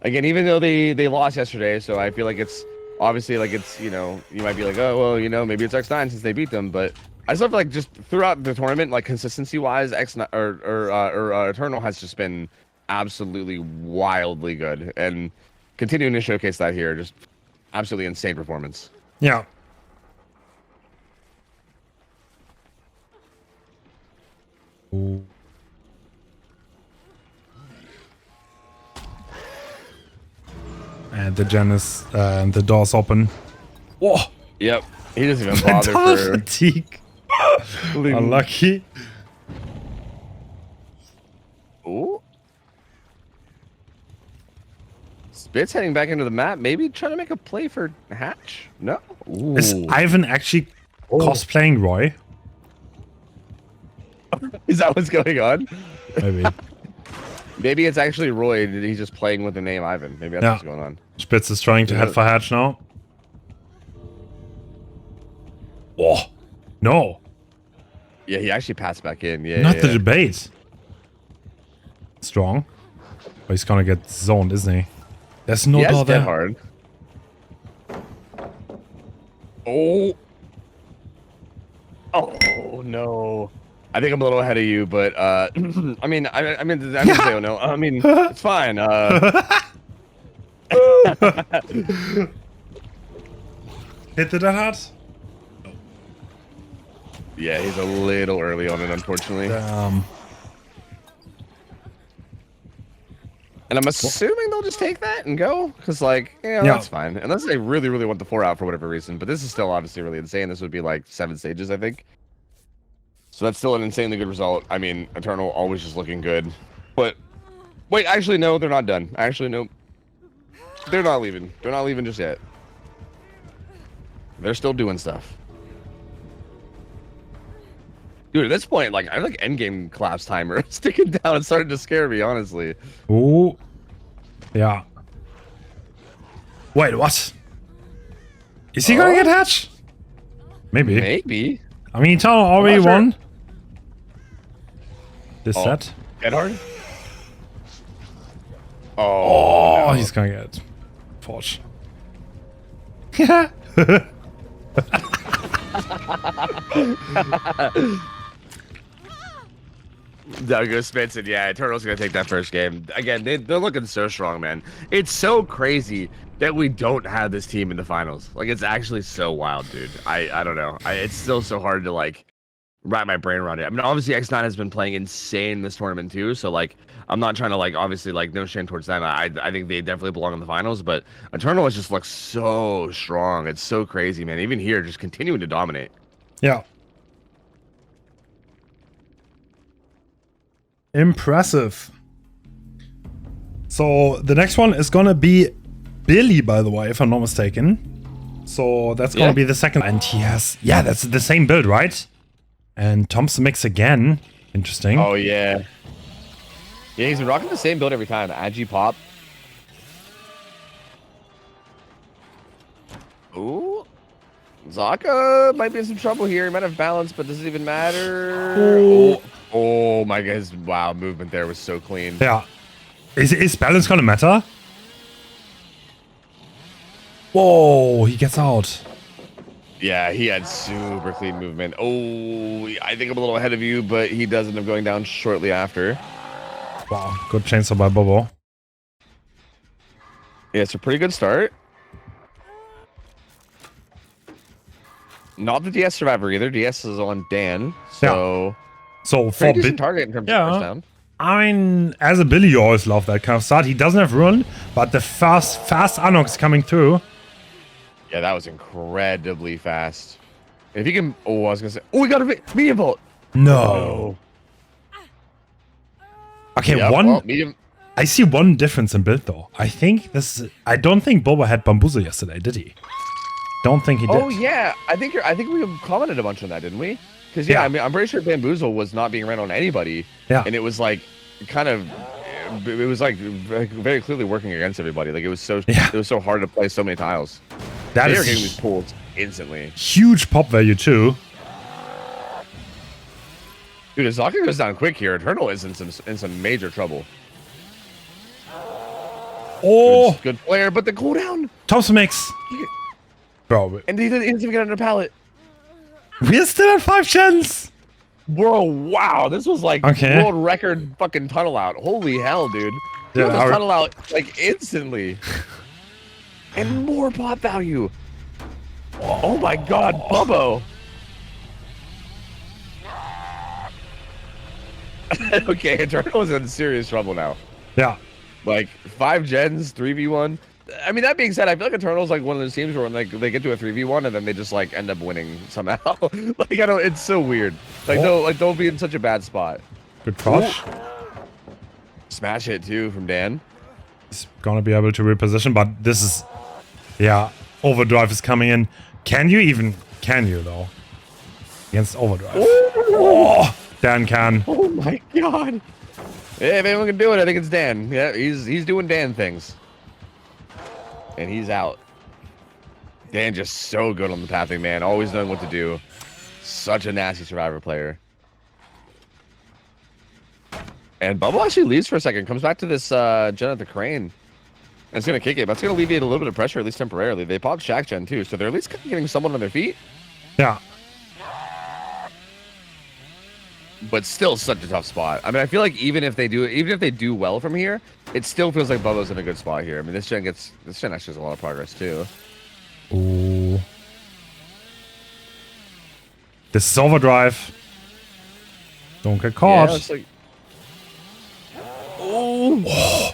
B: again, even though they lost yesterday, so I feel like it's obviously like it's you might be like, oh well, maybe it's X9 since they beat them, but I just feel like just throughout the tournament, like consistency wise, X9 or Eternal has just been absolutely wildly good, and continuing to showcase that here, just absolutely insane performance.
A: Yeah. Ooh. And the gen is, the door's open. Whoa!
B: Yep, he doesn't even bother
A: Double
B: for
A: fatigue. Unlucky.
B: Ooh. Spitz heading back into the map, maybe trying to make a play for Hatch? No? Ooh.
A: Is Ivan actually cosplaying Roy?
B: Is that what's going on?
A: Maybe.
B: Maybe it's actually Roy, and he's just playing with the name Ivan. Maybe that's what's going on.
A: Spitz is trying to head for Hatch now. Oh, no.
B: Yeah, he actually passed back in. Yeah,
A: Not
B: yeah.
A: the debate. Strong. But he's gonna get zoned, isn't he? There's no door there.
B: Hard. Oh. Oh, no. I think I'm a little ahead of you, but I mean, I didn't say oh no. I mean, it's fine.
A: Hit the dead heart?
B: Yeah, he's a little early on it, unfortunately. And I'm assuming they'll just take that and go, because like, that's fine. Unless they really, really want the 4 out for whatever reason. But this is still obviously really insane. This would be like 7 stages, I think. So that's still an insanely good result. I mean, Eternal always just looking good. But wait, actually, no, they're not done. Actually, no. They're not leaving. They're not leaving just yet. They're still doing stuff. Dude, at this point, like, I like endgame collapse timer sticking down and starting to scare me, honestly.
A: Ooh. Yeah. Wait, what? Is he gonna get Hatch? Maybe.
B: Maybe.
A: I mean, Eternal already won. This set.
B: Get hard?
A: Oh, he's gonna get Forge. Yeah.
B: Douglas Benson, yeah, Eternal's gonna take that first game. Again, they're looking so strong, man. It's so crazy that we don't have this team in the finals. Like, it's actually so wild, dude. I don't know. It's still so hard to, like, wrap my brain around it. I mean, obviously, X9 has been playing insane this tournament, too. So, like, I'm not trying to, like, obviously, like, no shame towards them. I think they definitely belong in the finals. But Eternal has just looked so strong. It's so crazy, man. Even here, just continuing to dominate.
A: Yeah. Impressive. So the next one is gonna be Billy, by the way, if I'm not mistaken. So that's gonna be the second. And he has, that's the same build, right? And Thompson mix again. Interesting.
B: Oh, yeah. Yeah, he's been rocking the same build every time. Agi Pop. Ooh. Zaka might be in some trouble here. He might have balance, but does it even matter? Oh my goodness. Wow, movement there was so clean.
A: Yeah. Is balance gonna matter? Whoa, he gets out.
B: Yeah, he had super clean movement. Oh, I think I'm a little ahead of you, but he does end up going down shortly after.
A: Wow, good chainsaw by Bobo.
B: Yeah, it's a pretty good start. Not the DS survivor either. DS is on Dan, so
A: So for
B: pretty decent target in terms of first down.
A: I mean, as a Billy, you always love that kind of start. He doesn't have run, but the fast Anox coming through.
B: Yeah, that was incredibly fast. If he can, I was gonna say, we got a medium bolt.
A: No. Okay,
B: Yep,
A: one.
B: well, medium.
A: I see one difference in build though. I don't think Boba had Bamboozle yesterday, did he? Don't think he did.
B: Oh yeah, I think we commented a bunch on that, didn't we? Because yeah, I mean, I'm pretty sure Bamboozle was not being ran on anybody.
A: Yeah.
B: And it was like kind of, it was like very clearly working against everybody. Like it was so hard to play so many tiles.
A: That
B: They
A: is
B: were getting these pulls instantly.
A: huge pop value too.
B: Dude, if Zaka goes down quick here, Eternal is in some major trouble.
A: Oh,
B: Good player, but the cooldown.
A: Thompson makes. Bro,
B: And he doesn't even get under pallet.
A: we're still at 5 gens.
B: Bro, wow, this was like
A: Okay.
B: world record fucking tunnel out. Holy hell, dude. He
A: Yeah,
B: got this tunnel out like instantly. And more pop value. Oh my god, Bubbo. Okay, Eternal is in serious trouble now.
A: Yeah.
B: Like 5 gens, 3v1. I mean, that being said, I feel like Eternal's like one of those teams where like they get to a 3v1 and then they just like end up winning somehow. Like I don't, it's so weird. Like they'll be in such a bad spot.
A: Good crush.
B: Smash hit too from Dan.
A: He's gonna be able to reposition, but this is, yeah, Overdrive is coming in. Can you though? Against Overdrive. Oh, Dan can.
B: Oh my god. Yeah, if anyone can do it, I think it's Dan. Yeah, he's doing Dan things. And he's out. Dan just so good on the pathing, man. Always knowing what to do. Such a nasty survivor player. And Bubble actually leaves for a second. Comes back to this gen at the crane. And it's going to kick it. But it's going to alleviate a little bit of pressure, at least temporarily. They popped Shack Gen too. So they're at least getting someone on their feet.
A: Yeah.
B: But still such a tough spot. I mean, I feel like even if they do well from here, it still feels like Bubba's in a good spot here. I mean, this gen actually has a lot of progress too.
A: Ooh. This is Overdrive. Don't get caught.
B: Yeah, it's like, oh,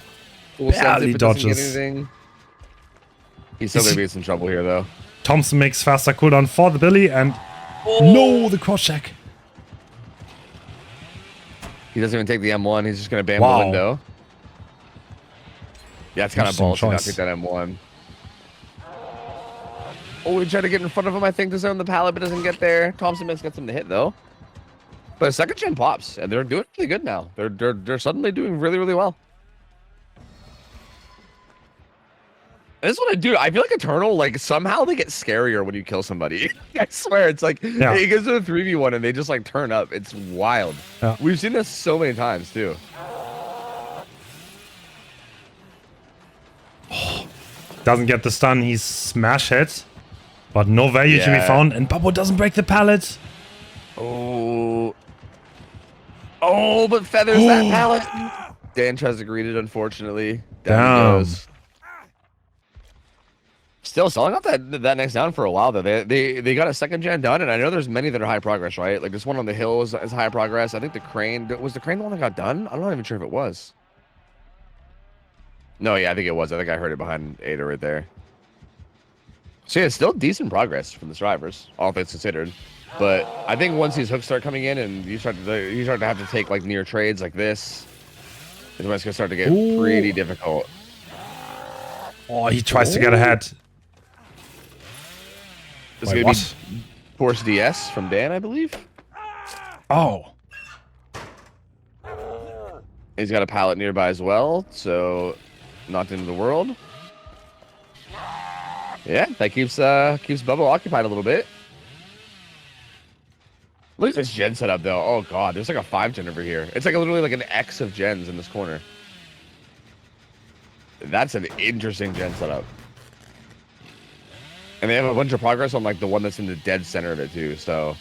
A: barely dodges.
B: He's still gonna be in some trouble here though.
A: Thompson makes faster cooldown for the Billy and no, the cross check.
B: He doesn't even take the M1. He's just gonna ban
A: Wow.
B: the window. Yeah, it's kind of
A: Interesting
B: ballsy not
A: choice.
B: to take that M1. Oh, he tried to get in front of him, I think, to zone the pallet, but doesn't get there. Thompson gets him to hit though. But second gen pops, and they're doing really good now. They're suddenly doing really, really well. And this is what I do. I feel like Eternal, like somehow they get scarier when you kill somebody. I swear, it's like it gets to a 3v1 and they just like turn up. It's wild.
A: Yeah.
B: We've seen this so many times too.
A: Doesn't get the stun. He's smash hit, but no value to be found. And Bubbo doesn't break the pallet.
B: Oh, but feathers that pallet. Dan tries to greet it, unfortunately. Down he
A: Damn.
B: goes. Still selling off that next down for a while though. They got a second gen done, and I know there's many that are high progress, right? Like this one on the hill is high progress. I think the crane was the crane the one that got done. I'm not even sure if it was. No, yeah, I think it was. I think I heard it behind Ada right there. So yeah, still decent progress from the survivors, all things considered. But I think once these hooks start coming in and you start to have to take like near trades like this, is when it's gonna start to get pretty difficult.
A: Oh, he tries to get ahead.
B: This
A: Wait,
B: is gonna
A: what?
B: be Force DS from Dan, I believe.
A: Oh.
B: He's got a pallet nearby as well, so not into the world. Yeah, that keeps Bubba occupied a little bit. Look at this gen setup though. Oh god, there's like a 5-gen over here. It's like literally like an X of gens in this corner. That's an interesting gen setup. And they have a bunch of progress on like the one that's in the dead center of it too. So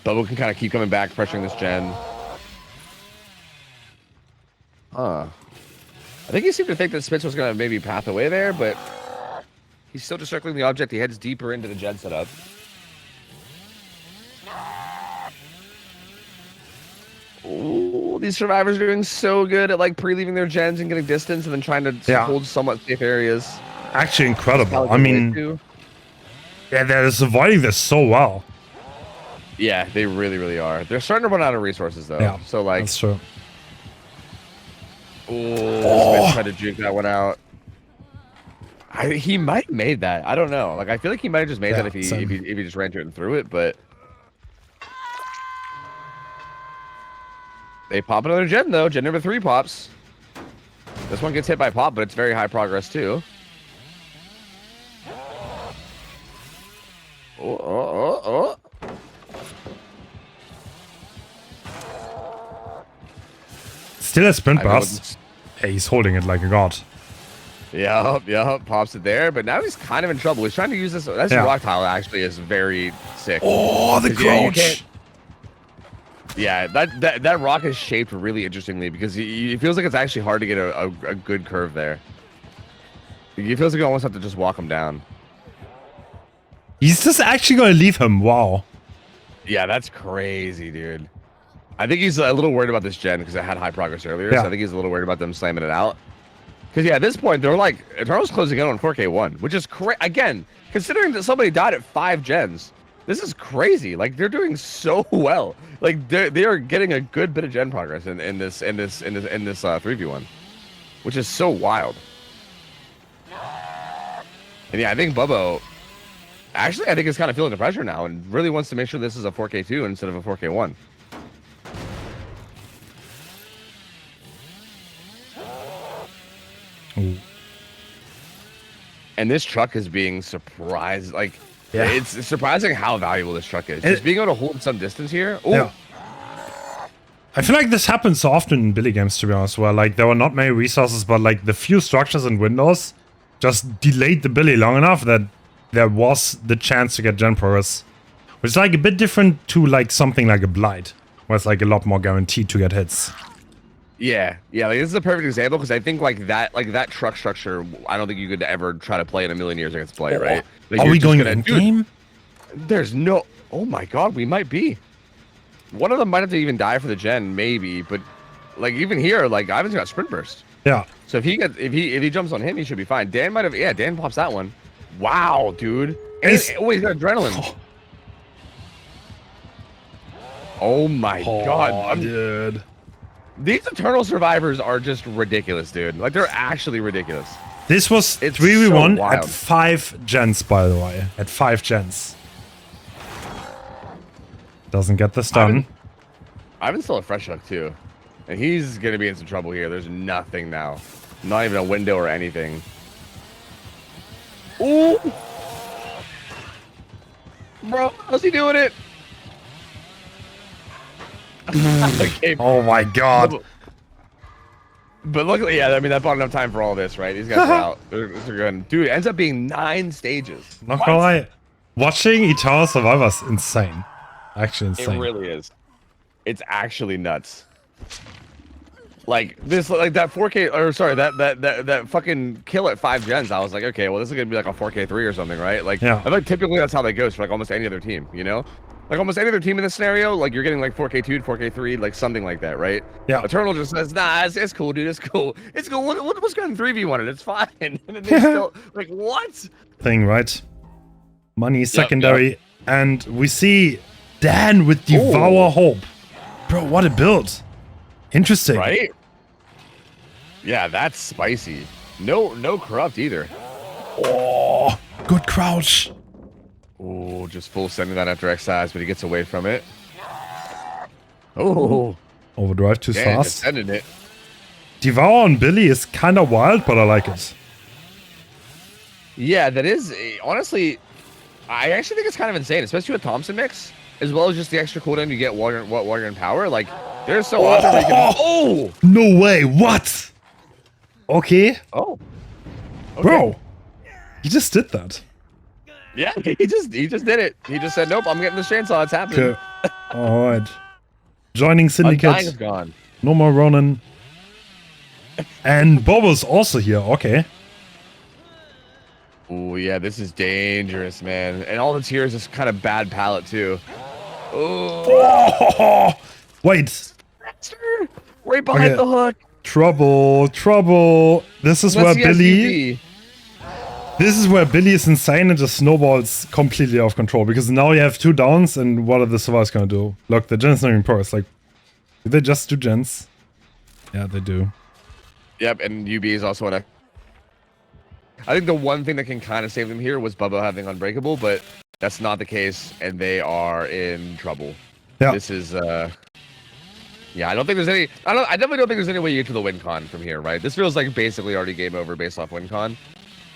B: Bubba can kind of keep coming back, pressuring this gen. Huh. I think he seemed to think that Spitz was gonna maybe path away there, but he's still just circling the object. He heads deeper into the gen setup. Ooh, these survivors are doing so good at like pre-leaving their gens and getting distance and then trying to hold somewhat safe areas.
A: Actually incredible. I mean, yeah, they're avoiding this so well.
B: Yeah, they really, really are. They're starting to run out of resources though.
A: Yeah,
B: so like,
A: that's true.
B: Smith tried to juke that one out. He might have made that. I don't know. Like, I feel like he might have just made that if he just ran to it and threw it, but they pop another gen though. Gen number 3 pops. This one gets hit by pop, but it's very high progress too. Oh.
A: Still a sprint burst. Hey, he's holding it like a god.
B: Yep, pops it there, but now he's kind of in trouble. He's trying to use this. That's rock tile actually is very sick.
A: Oh, the crouch.
B: Yeah, that rock is shaped really interestingly because it feels like it's actually hard to get a good curve there. It feels like you almost have to just walk him down.
A: He's just actually going to leave him. Wow.
B: Yeah, that's crazy, dude. I think he's a little worried about this gen because it had high progress earlier. So I think he's a little worried about them slamming it out. Because, yeah, at this point, they're like, Eternal's closing in on 4K1, which is again, considering that somebody died at 5 gens, this is crazy. Like, they're doing so well. Like, they are getting a good bit of gen progress in this 3v1, which is so wild. And yeah, I think Bubbo, actually, I think is kind of feeling the pressure now and really wants to make sure this is a 4K2 instead of a 4K1.
A: Ooh.
B: And this truck is being surprised. Like, it's surprising how valuable this truck is. Just being able to hold some distance here. Ooh.
A: Yeah. I feel like this happens so often in Billy games, to be honest, where like there were not many resources, but like the few structures and windows just delayed the Billy long enough that there was the chance to get gen progress. Which is like a bit different to like something like a Blight, where it's like a lot more guaranteed to get hits.
B: Yeah, like this is a perfect example because I think like that truck structure, I don't think you could ever try to play in a million years against Blight, right? Like,
A: are we going in game?
B: There's no. Oh my god, we might be. One of them might have to even die for the gen, maybe. But like even here, like Ivan's got sprint burst.
A: Yeah.
B: So if he jumps on him, he should be fine. Dan might have. Yeah, Dan pops that one. Wow, dude. And he's got adrenaline. Oh my god,
A: dude.
B: These Eternal survivors are just ridiculous, dude. Like, they're actually ridiculous.
A: This was 3v1 so at 5 gens, by the way. At 5 gens. Doesn't get the stun.
B: Ivan's still a fresh hook, too. And he's going to be in some trouble here. There's nothing now. Not even a window or anything. Ooh! Bro, how's he doing it?
A: Oh my god.
B: But luckily, yeah, I mean, that bought enough time for all this, right? These guys are out. They're good. Dude, it ends up being 9 stages.
A: Not gonna lie. Watching Eternal Survivor is insane. Actually insane.
B: It really is. It's actually nuts. Like this, like that 4K, or sorry, that fucking kill at 5 gens. I was like, okay, well, this is gonna be like a 4K3 or something, right? Like, I feel like typically that's how that goes for like almost any other team, you know? Like almost any other team in this scenario, like you're getting like 4K2, 4K3, like something like that, right?
A: Yeah.
B: Eternal just says, nah, it's cool, dude. It's cool. It's cool. What's going 3v1 and it's fine. And then they still like what?
A: Thing, right? Money secondary, and we see Dan with Devour Hope. Bro, what a build! Interesting,
B: right? Yeah, that's spicy. No corrupt either.
A: Oh, good crouch.
B: Oh, just full sending that after X-Size, but he gets away from it. Oh.
A: Overdrive too fast.
B: Sending it.
A: Devour on Billy is kind of wild, but I like it.
B: Yeah, that is honestly. I actually think it's kind of insane, especially with Thompson mix, as well as just the extra cooldown you get while you're in power. Like, there's so often where you can. Oh!
A: No way! What? Okay,
B: Oh. Okay.
A: bro, you just did that.
B: Yeah, he just did it. He just said, "Nope, I'm getting the chainsaw. It's happening."
A: Okay, all right. Joining
B: Undying is
A: Syndicate.
B: gone.
A: No more Ronin. And Bobo's also here. Okay.
B: Oh yeah, this is dangerous, man. And all that's here is this kind of bad palette too. Oh,
A: Wait.
B: right behind
A: Okay.
B: the hook.
A: Trouble. Trouble. This is where
B: That's the
A: Billy.
B: SEV.
A: This is where Billy is insane and just snowballs completely off control because now you have 2 downs and what are the survivors gonna do? Look, the gens not even progress. Like, did they just do gens? Yeah, they do.
B: Yep, and UB is also on a. I think the one thing that can kind of save them here was Bubba having Unbreakable, but that's not the case, and they are in trouble.
A: Yeah.
B: This is yeah, I don't think there's any. I definitely don't think there's any way you get to the win con from here, right? This feels like basically already game over based off win con.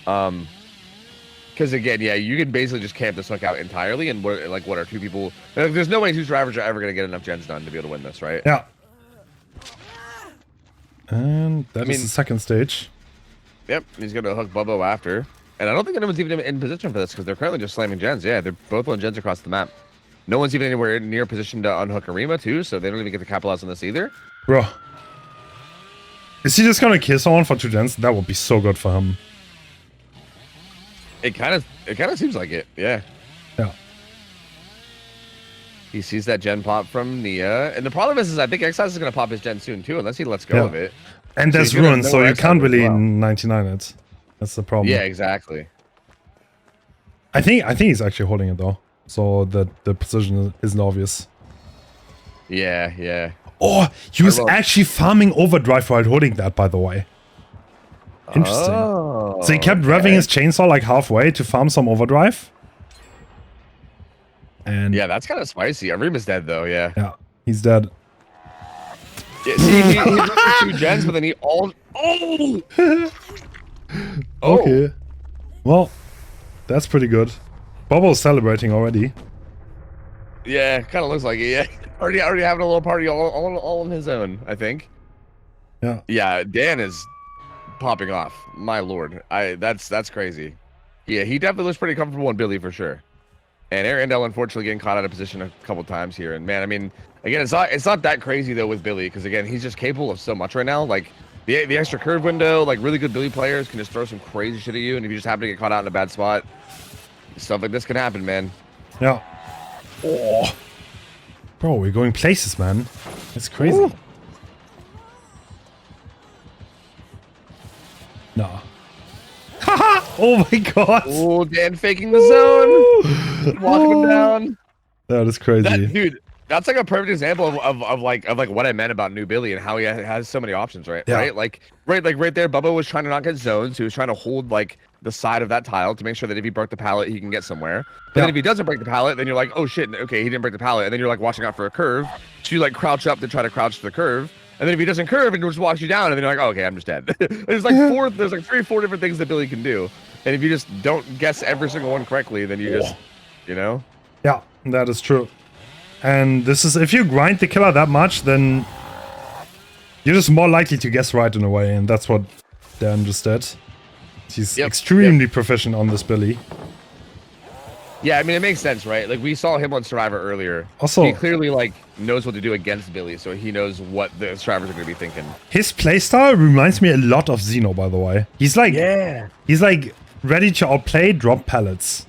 B: Because again, yeah, you can basically just camp this hook out entirely, and what are 2 people? There's no way 2 survivors are ever gonna get enough gens done to be able to win this, right?
A: Yeah. And that is
B: mean-
A: the second stage.
B: Yep, he's gonna hook Bubbo after, and I don't think anyone's even in position for this because they're currently just slamming gens. Yeah, they're both on gens across the map. No one's even anywhere near position to unhook Arima too, so they don't even get to capitalize on this either.
A: Bro. Is he just gonna kill someone for 2 gens? That would be so good for him.
B: It kind of seems like it. Yeah.
A: Yeah.
B: He sees that gen pop from Nia, and the problem is I think Exile is gonna pop his gen soon too, unless he lets go
A: Yeah.
B: of it.
A: And
B: So
A: there's
B: he's gonna
A: ruins,
B: know
A: so
B: where
A: you
B: Exile
A: can't
B: is as
A: really
B: well.
A: 99 it. That's the problem.
B: Yeah, exactly.
A: I think he's actually holding it though. So the position isn't obvious.
B: Yeah, yeah.
A: Oh, he was
B: love-
A: actually farming overdrive while holding that, by the way. Interesting.
B: Oh,
A: So he kept revving his chainsaw like halfway to farm some overdrive. And
B: Yeah, that's kind of spicy. Arima's dead though. Yeah.
A: yeah, he's dead.
B: Yeah, see, he went for 2 gens, but then he all. Oh. Oh.
A: Okay. Well, that's pretty good. Bobo's celebrating already.
B: Yeah, kind of looks like it. Yeah, already having a little party all on his own. I think.
A: Yeah.
B: Yeah, Dan is popping off. My lord, that's crazy. Yeah, he definitely looks pretty comfortable in Billy for sure. And Arendelle unfortunately getting caught out of position a couple times here. And man, I mean, again, it's not that crazy though with Billy because again, he's just capable of so much right now. Like the extra curve window, like really good Billy players can just throw some crazy shit at you, and if you just happen to get caught out in a bad spot, stuff like this can happen, man.
A: Yeah. Oh. Bro, we're going places, man. It's crazy.
B: Ooh.
A: No. Haha! Oh my god!
B: Oh, Dan faking the zone, walking him down.
A: That is crazy.
B: Dude, that's like a perfect example of like what I meant about New Billy and how he has so many options, right?
A: Yeah.
B: Right? Like right there, Bubba was trying to not get zones. He was trying to hold like the side of that tile to make sure that if he broke the pallet, he can get somewhere. But then if he doesn't break the pallet, then you're like, oh shit, okay, he didn't break the pallet, and then you're like watching out for a curve. So you like crouch up to try to crouch to the curve. And then if he doesn't curve and just walks you down, and then you're like, oh, okay, I'm just dead. There's like 3-4 different things that Billy can do. And if you just don't guess every single one correctly, then you just, you know?
A: Yeah, that is true. And this is, if you grind the killer that much, then you're just more likely to guess right in a way. And that's what Dan just did. He's extremely proficient on this Billy.
B: Yeah, I mean, it makes sense, right? Like, we saw him on Survivor earlier.
A: Also,
B: he clearly, like, knows what to do against Billy, so he knows what the Survivors are going to be thinking.
A: his playstyle reminds me a lot of Xeno, by the way. He's like, he's like ready to outplay drop pallets.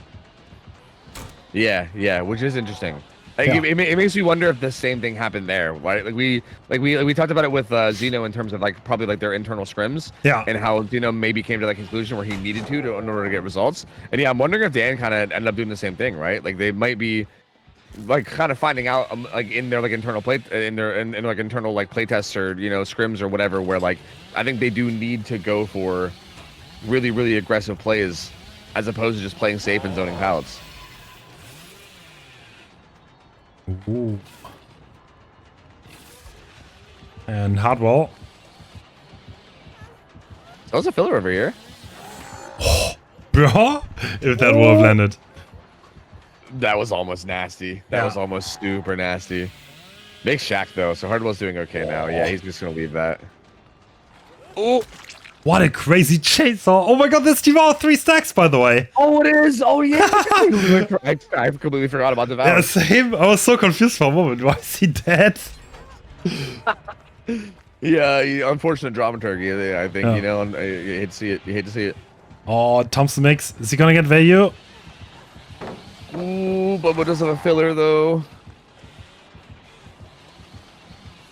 B: Yeah, which is interesting. Like,
A: Yeah.
B: it makes me wonder if the same thing happened there, right? Like we talked about it with Xeno in terms of like probably like their internal scrims,
A: Yeah.
B: and how Xeno maybe came to that conclusion where he needed to in order to get results. And yeah, I'm wondering if Dan kind of ended up doing the same thing, right? Like they might be like kind of finding out like in their like internal play in like internal like play tests or scrims or whatever, where like I think they do need to go for really aggressive plays as opposed to just playing safe and zoning pallets.
A: Ooh. And Hardwell.
B: That was a filler over here.
A: Bro, if that would have landed.
B: That was almost nasty. That was almost super nasty. Makes Shaq though, so Hardwell's doing okay now. Yeah, he's just gonna leave that. Oh,
A: what a crazy chainsaw! Oh my god, this team all 3 stacks, by the way.
B: Oh, it is. Oh yeah. I completely forgot about the
A: Yeah, same. I was so confused for a moment. Why is he dead?
B: Yeah, unfortunate dramaturgy. I think you know. And you hate to see it. You hate to see it.
A: Oh, Thompson makes. Is he gonna get value?
B: Ooh, Bubba doesn't have a filler though.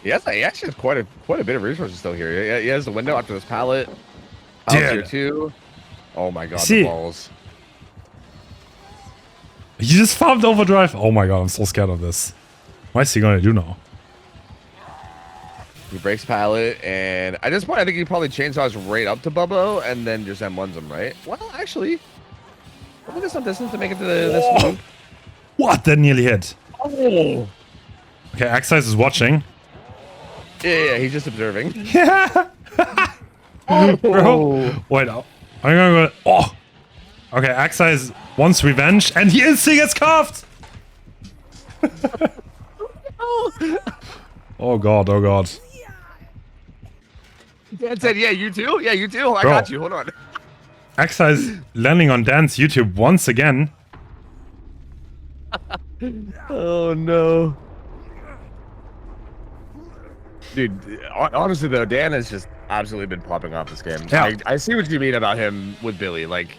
B: He actually has quite a bit of resources still here. He has the window after this pallet. Here too. Oh my god, the balls.
A: He just farmed overdrive. Oh my god, I'm so scared of this. What is he gonna do now?
B: He breaks pallet, and at this point, I think he probably chainsaws right up to Bubbo, and then just M1s him, right? Well, actually, I think some distance to make it to this move.
A: What? That nearly hit.
B: Oh.
A: Okay, Axize is watching.
B: Yeah, he's just observing.
A: Yeah. Bro, wait. I'm gonna go. Oh. Okay, Axize wants revenge, and he instantly gets cuffed. Oh god. Oh god.
B: Dan said, "Yeah, you too. Yeah, you too. I got you. Hold on."
A: Axize landing on Dan's YouTube once again.
B: Oh no. Dude, honestly though, Dan has just absolutely been popping off this game.
A: Yeah.
B: I see what you mean about him with Billy. Like,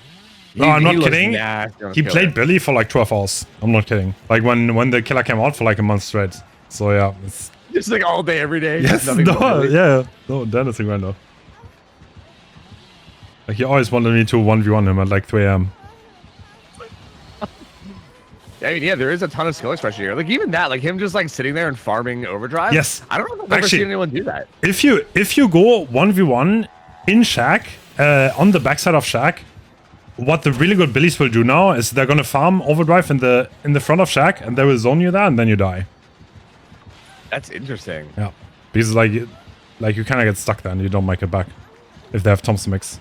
A: No, I'm not kidding. He
B: Killer.
A: played Billy for like 12 hours. I'm not kidding. Like when the killer came out for like a month straight. So yeah, it's
B: just like all day, every day.
A: yes, no, Dan is a grinder. Like he always wanted me to 1v1 him at like 3 AM.
B: I mean, yeah, there is a ton of skill expression here. Like even that, like him just like sitting there and farming overdrive.
A: Yes.
B: I don't know if I've ever seen anyone do that.
A: If you go 1v1 in Shack, on the backside of Shack, what the really good Billies will do now is they're gonna farm overdrive in the front of Shack, and they will zone you there, and then you die.
B: That's interesting.
A: Yeah, because like you kind of get stuck there, and you don't make it back if they have Thompson mix.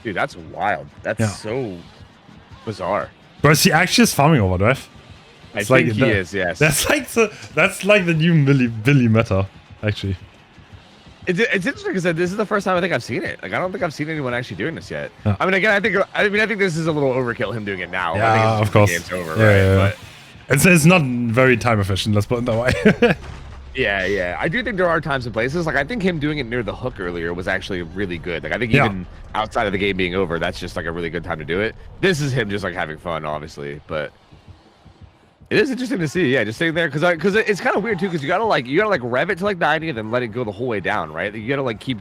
B: Dude, that's wild. That's so bizarre.
A: But is he actually is farming overdrive?
B: I think he is. Yes.
A: That's like the new Billy meta, actually.
B: It's interesting because this is the first time I think I've seen it. Like I don't think I've seen anyone actually doing this yet.
A: Yeah.
B: I mean, again, I think this is a little overkill him doing it now.
A: Yeah,
B: I think it's
A: of course.
B: The game's over,
A: Yeah,
B: right?
A: But it's not very time efficient. Let's put it that way.
B: Yeah. I do think there are times and places. Like I think him doing it near the hook earlier was actually really good. Like I think even outside of the game being over, that's just like a really good time to do it. This is him just like having fun, obviously, but it is interesting to see. Yeah, just sitting there because it's kind of weird too because you gotta like rev it to like 90 and then let it go the whole way down, right? You gotta like keep.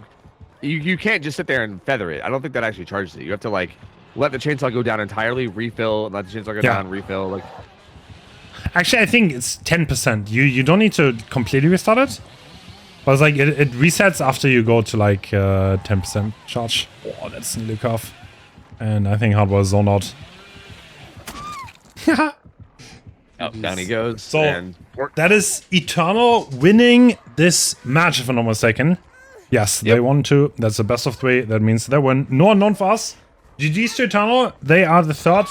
B: You can't just sit there and feather it. I don't think that actually charges it. You have to like let the chainsaw go down entirely, refill, and let the chainsaw go down, refill. Like
A: actually, I think it's 10%. You don't need to completely restart it. But it's like it resets after you go to like 10% charge. Oh, that's nearly cuff. And I think hardware is zoned out.
B: down he goes.
A: So
B: and
A: that is Eternal winning this match, if I'm not mistaken. Yes, they won too. That's the best of 3. That means they win. No unknown for us. GG's to Eternal. They are the 3rd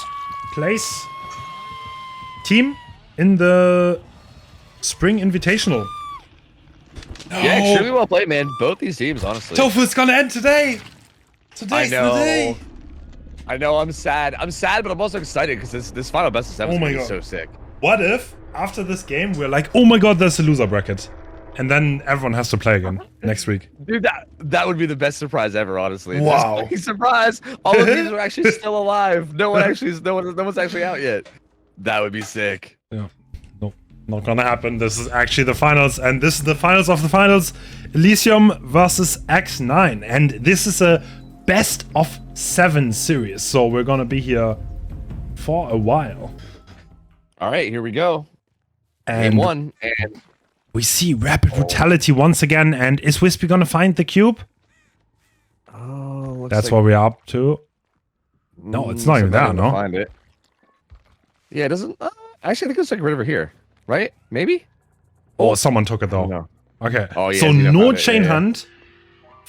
A: place team in the Spring Invitational.
B: Yeah, extremely well played, man. Both these teams, honestly.
A: Tofu is gonna end today. Today's the day.
B: I know. I'm sad. But I'm also excited because this final best of 7 is gonna be so sick.
A: What if after this game we're like, oh my god, there's a loser bracket, and then everyone has to play again next week?
B: Dude, that would be the best surprise ever, honestly.
A: Wow.
B: Surprise! All of these are actually still alive. No one's actually out yet. That would be sick.
A: Yeah. No, not gonna happen. This is actually the finals, and this is the finals of the finals. Elysium versus X9, and this is a best of 7 series, so we're gonna be here for a while.
B: All right, here we go.
A: And
B: Game 1, and
A: we see Rapid Brutality once again, and is Wispy gonna find the cube?
B: Oh,
A: that's what we're up to. No, it's not even there, no?
B: Find it. Yeah, it doesn't. Actually, I think it's like right over here, right? Maybe.
A: Oh, someone took it though.
B: No.
A: Okay.
B: Oh, yeah,
A: so no chain hunt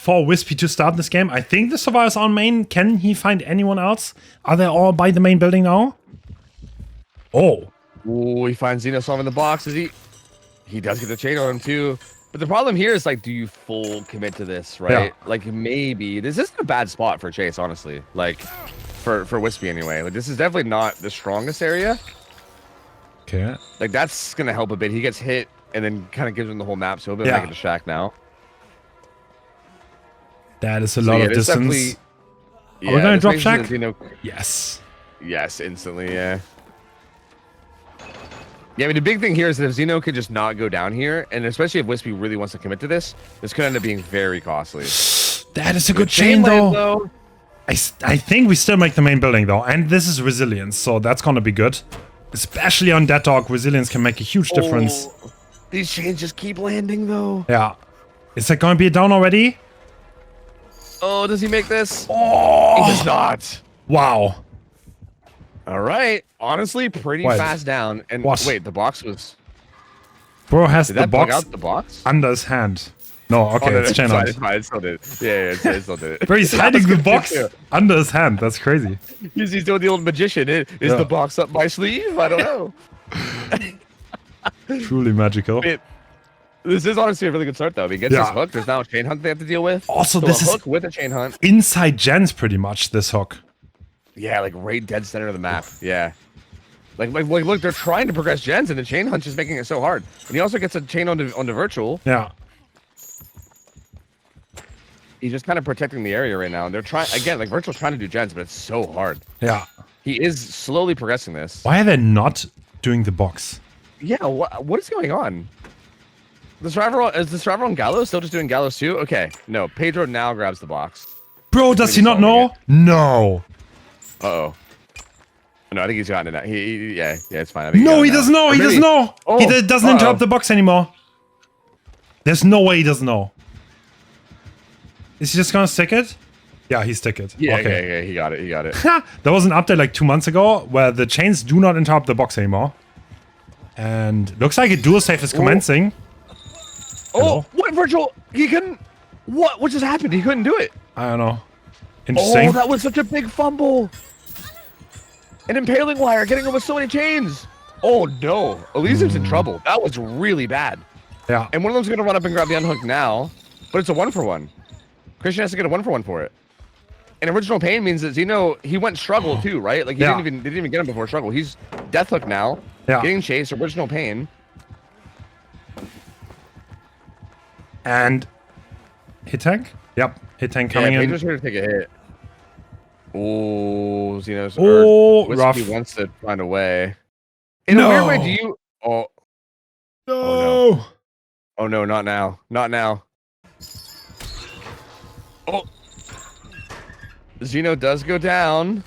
A: for Wispy to start this game. I think the Survivor's on main. Can he find anyone else? Are they all by the main building now? Oh.
B: Ooh, he finds Xenoswarm in the box. He does get the chain on him too. But the problem here is like, do you full commit to this, right?
A: Yeah.
B: Like maybe this isn't a bad spot for Chase, honestly. Like for Wispy anyway. Like this is definitely not the strongest area.
A: Okay.
B: Like that's gonna help a bit. He gets hit and then kind of gives him the whole map, so he'll be
A: Yeah.
B: making the shack now.
A: That is a lot of
B: there's
A: distance.
B: definitely-
A: Are we gonna
B: this
A: drop
B: makes
A: shack?
B: Xeno-
A: Yes.
B: Yes, instantly, yeah. Yeah, I mean, the big thing here is that if Xeno could just not go down here, and especially if Wispy really wants to commit to this could end up being very costly.
A: That is a good
B: Chain
A: chain,
B: lane,
A: though. I think we still make the main building, though. And this is resilience, so that's gonna be good. Especially on that dog, resilience can make a huge difference.
B: Oh, these chains just keep landing, though.
A: Yeah. Is that going to be a down already?
B: Oh, does he make this?
A: Oh!
B: He does not.
A: Wow.
B: All right. Honestly, pretty
A: What?
B: fast down. And
A: What?
B: wait, the box was...
A: Bro has
B: Did
A: the
B: that bug
A: box
B: out the box?
A: under his hand. No, okay,
B: Oh, no,
A: it's chain
B: fine,
A: hunt.
B: it's fine. It still did. Yeah, it still did.
A: Bro, he's
B: That
A: hiding
B: was
A: the
B: good
A: box
B: too.
A: under his hand. That's crazy.
B: He's doing the old magician. Is
A: Yeah.
B: the box up my sleeve? I don't know.
A: Truly magical.
B: This is honestly a really good start, though. If he gets
A: Yeah.
B: his hook, there's now a chain hunt they have to deal with.
A: Also,
B: So
A: this
B: a
A: is
B: hook with a chain hunt.
A: inside gens pretty much, this hook.
B: Yeah, like right dead center of the map. Yeah. Like look, they're trying to progress gens, and the chain hunt is making it so hard. And he also gets a chain onto virtual.
A: Yeah.
B: He's just kind of protecting the area right now. And they're trying again, like virtual's trying to do gens, but it's so hard.
A: Yeah.
B: He is slowly progressing this.
A: Why are they not doing the box?
B: Yeah, what is going on? Is the survivor on Gallows still just doing Gallows too? Okay, no. Pedro now grabs the box.
A: Bro, does he
B: Maybe
A: not
B: solving
A: know?
B: it.
A: No.
B: Uh-oh. No, I think he's gotten it now. Yeah, it's fine. I think
A: No,
B: got it
A: he
B: now.
A: doesn't know.
B: Or
A: He
B: maybe-
A: doesn't know.
B: Oh,
A: He doesn't
B: uh-oh.
A: interrupt the box anymore. There's no way he doesn't know. Is he just gonna stick it? Yeah, he stick it.
B: Yeah,
A: Okay.
B: yeah, he got it. He got it.
A: There was an update like 2 months ago where the chains do not interrupt the box anymore. And looks like a dual save is commencing.
B: Oh, what virtual? He couldn't. What just happened? He couldn't do it.
A: I don't know. Interesting.
B: Oh, that was such a big fumble. An impaling wire getting him with so many chains. Oh no, Elysium's in trouble. That was really bad.
A: Yeah.
B: And one of them's gonna run up and grab the unhook now, but it's a 1-for-1. Christian has to get a 1-for-1 for it. And original pain means that Xeno, he went struggle too, right? Like he
A: Yeah.
B: didn't even get him before struggle. He's death hook now.
A: Yeah.
B: Getting chased, original pain.
A: And hit tank? Yep. Hit tank coming
B: yeah,
A: in.
B: Pedro's here to take a hit. Oh, Xeno's
A: Oh,
B: Wispy
A: rough.
B: wants to find a way. In a weird way, do you? Oh,
A: No.
B: oh no, not now, not now. Oh, Xeno does go down.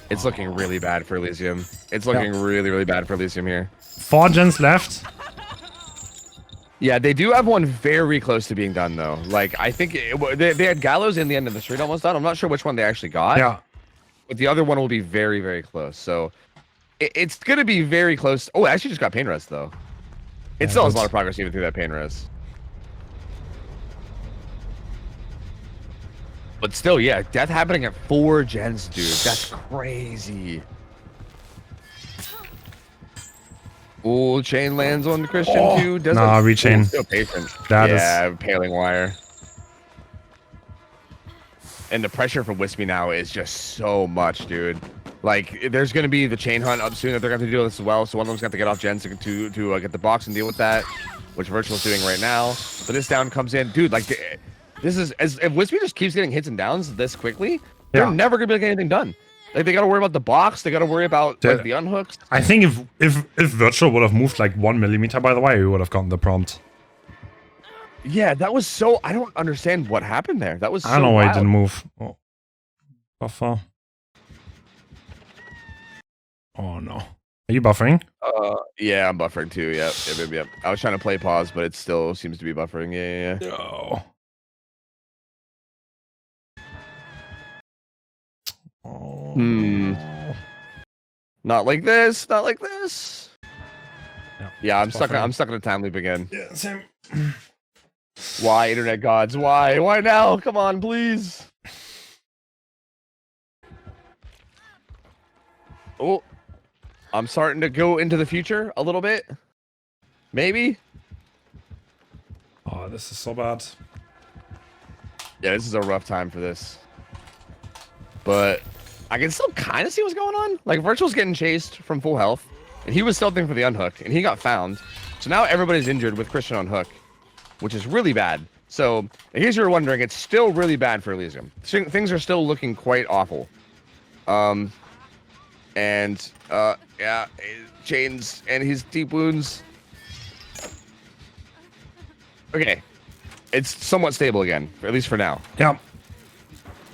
B: It's looking really bad for Elysium. It's looking really, really bad for Elysium here.
A: 4 gens left.
B: Yeah, they do have one very close to being done though. Like I think they had Gallows in the end of the street almost done. I'm not sure which one they actually got.
A: Yeah.
B: But the other one will be very, very close. So it's gonna be very close. Oh, it actually just got pain rest though. It
A: Yeah,
B: still has a
A: that's-
B: lot of progress even through that pain rest. But still, yeah, death happening at 4 gens, dude. That's crazy. Ooh, chain lands on Christian too. Doesn't
A: Nah, rechain.
B: Ooh, still patient.
A: That
B: yeah, paling wire. And the pressure from Wispy now is just so much, dude. Like, there's gonna be the chain hunt up soon that they're gonna have to deal with as well. So one of them's got to get off gens to get the box and deal with that, which Virtual's doing right now. But this down comes in, dude. Like, this is if Wispy just keeps getting hits and downs this quickly, they're
A: Yeah.
B: never gonna be able to get anything done. Like, they gotta worry about the box. They gotta worry about like the unhooks.
A: I think if Virtual would have moved like 1 millimeter by the way, we would have gotten the prompt.
B: Yeah, that was so. I don't understand what happened there. That was.
A: I don't know why he didn't move. Oh. Buffer. Oh no. Are you buffering?
B: Yeah, I'm buffering too. Yep. I was trying to play pause, but it still seems to be buffering. Yeah.
A: No. Oh.
B: Hmm. Not like this. Not like this.
A: No,
B: Yeah, I'm
A: it's
B: stuck.
A: buffering.
B: I'm stuck in a time loop again.
A: Yeah, same.
B: Why, internet gods? Why? Why now? Come on, please. Oh, I'm starting to go into the future a little bit. Maybe.
A: Oh, this is so bad.
B: Yeah, this is a rough time for this. But I can still kind of see what's going on. Like, Virtual's getting chased from full health, and he was stealthing for the unhook, and he got found. So now everybody's injured with Christian on hook, which is really bad. So, in case you were wondering, it's still really bad for Elysium. Things are still looking quite awful. Yeah, chains and his deep wounds. Okay, it's somewhat stable again, at least for now.
A: Yeah.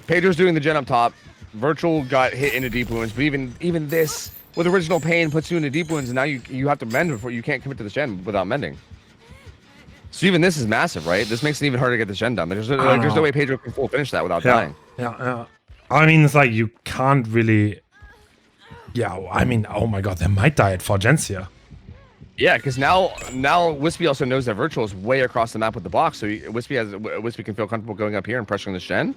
B: Pedro's doing the gen up top. Virtual got hit into deep wounds, but even this with original pain puts you into deep wounds, and now you have to mend before you can't commit to the gen without mending. So even this is massive, right? This makes it even harder to get the gen done. There's no way Pedro can full finish that without dying.
A: Yeah. I mean, it's like you can't really. Yeah, I mean, oh my god, they might die at 4 gens here.
B: Yeah, because now Wispy also knows that Virtual is way across the map with the box, so Wispy can feel comfortable going up here and pressuring this gen.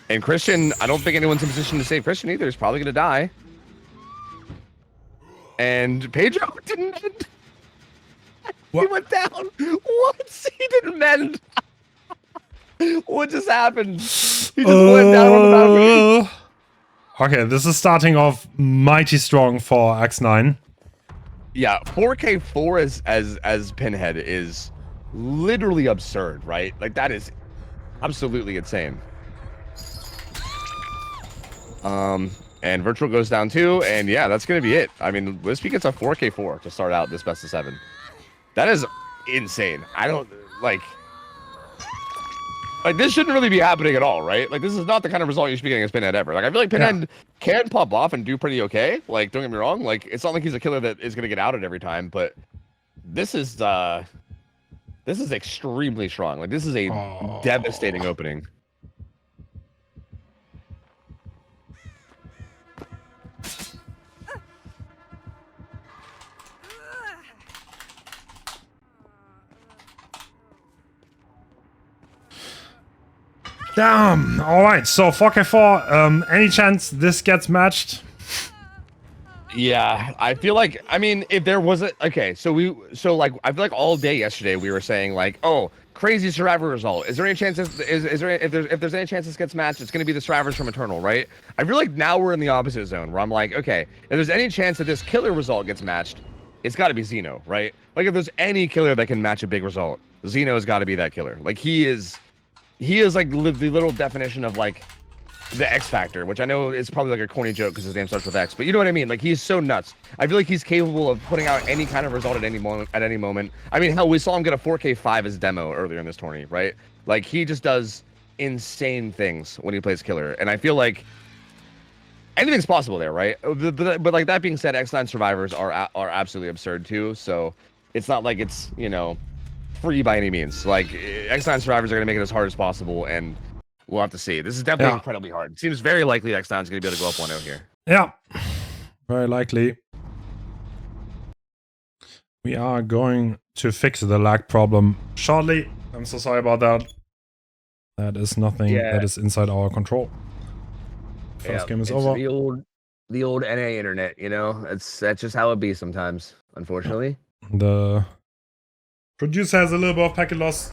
B: And Christian, I don't think anyone's in position to save Christian either. He's probably gonna die. And Pedro didn't mend. He went down. What? He didn't mend. What just happened? He just went down on the balcony.
A: Okay, this is starting off mighty strong for X9.
B: Yeah, 4K4 as Pinhead is literally absurd, right? Like, that is absolutely insane. And Virtual goes down too, and yeah, that's gonna be it. I mean, Wispy gets a 4K4 to start out this best of 7. That is insane. I don't like this shouldn't really be happening at all, right? Like, this is not the kind of result you should be getting against Pinhead ever. Like, I feel like Pinhead can pop off and do pretty okay. Like, don't get me wrong. Like, it's not like he's a killer that is gonna get outed every time, but this is extremely strong. Like, this is a devastating opening.
A: Damn. All right. So 4K4. Any chance this gets matched?
B: Yeah, I feel like, I mean, if there wasn't, okay, so like, I feel like all day yesterday we were saying like, oh, crazy survivor result. Is there any chance if there's any chance this gets matched, it's gonna be the survivors from Eternal, right? I feel like now we're in the opposite zone where I'm like, okay, if there's any chance that this killer result gets matched, it's got to be Xeno, right? Like, if there's any killer that can match a big result, Xeno has got to be that killer. Like, he is like the little definition of like the X Factor, which I know is probably like a corny joke because his name starts with X, but you know what I mean? Like, he's so nuts. I feel like he's capable of putting out any kind of result at any moment. I mean, hell, we saw him get a 4K5 as demo earlier in this tourney, right? Like, he just does insane things when he plays killer, and I feel like anything's possible there, right? But like, that being said, X9 survivors are absolutely absurd too, so it's not like it's, you know, free by any means. Like, X9 survivors are going to make it as hard as possible, and we'll have to see. This is definitely incredibly hard. It seems very likely X9 is going to be able to go up 1-0 here.
A: Yeah, very likely. We are going to fix the lag problem shortly. I'm so sorry about that. That is nothing that is inside our control. First game is over.
B: The old NA internet, you know? That's just how it be sometimes, unfortunately.
A: The producer has a little bit of packet loss.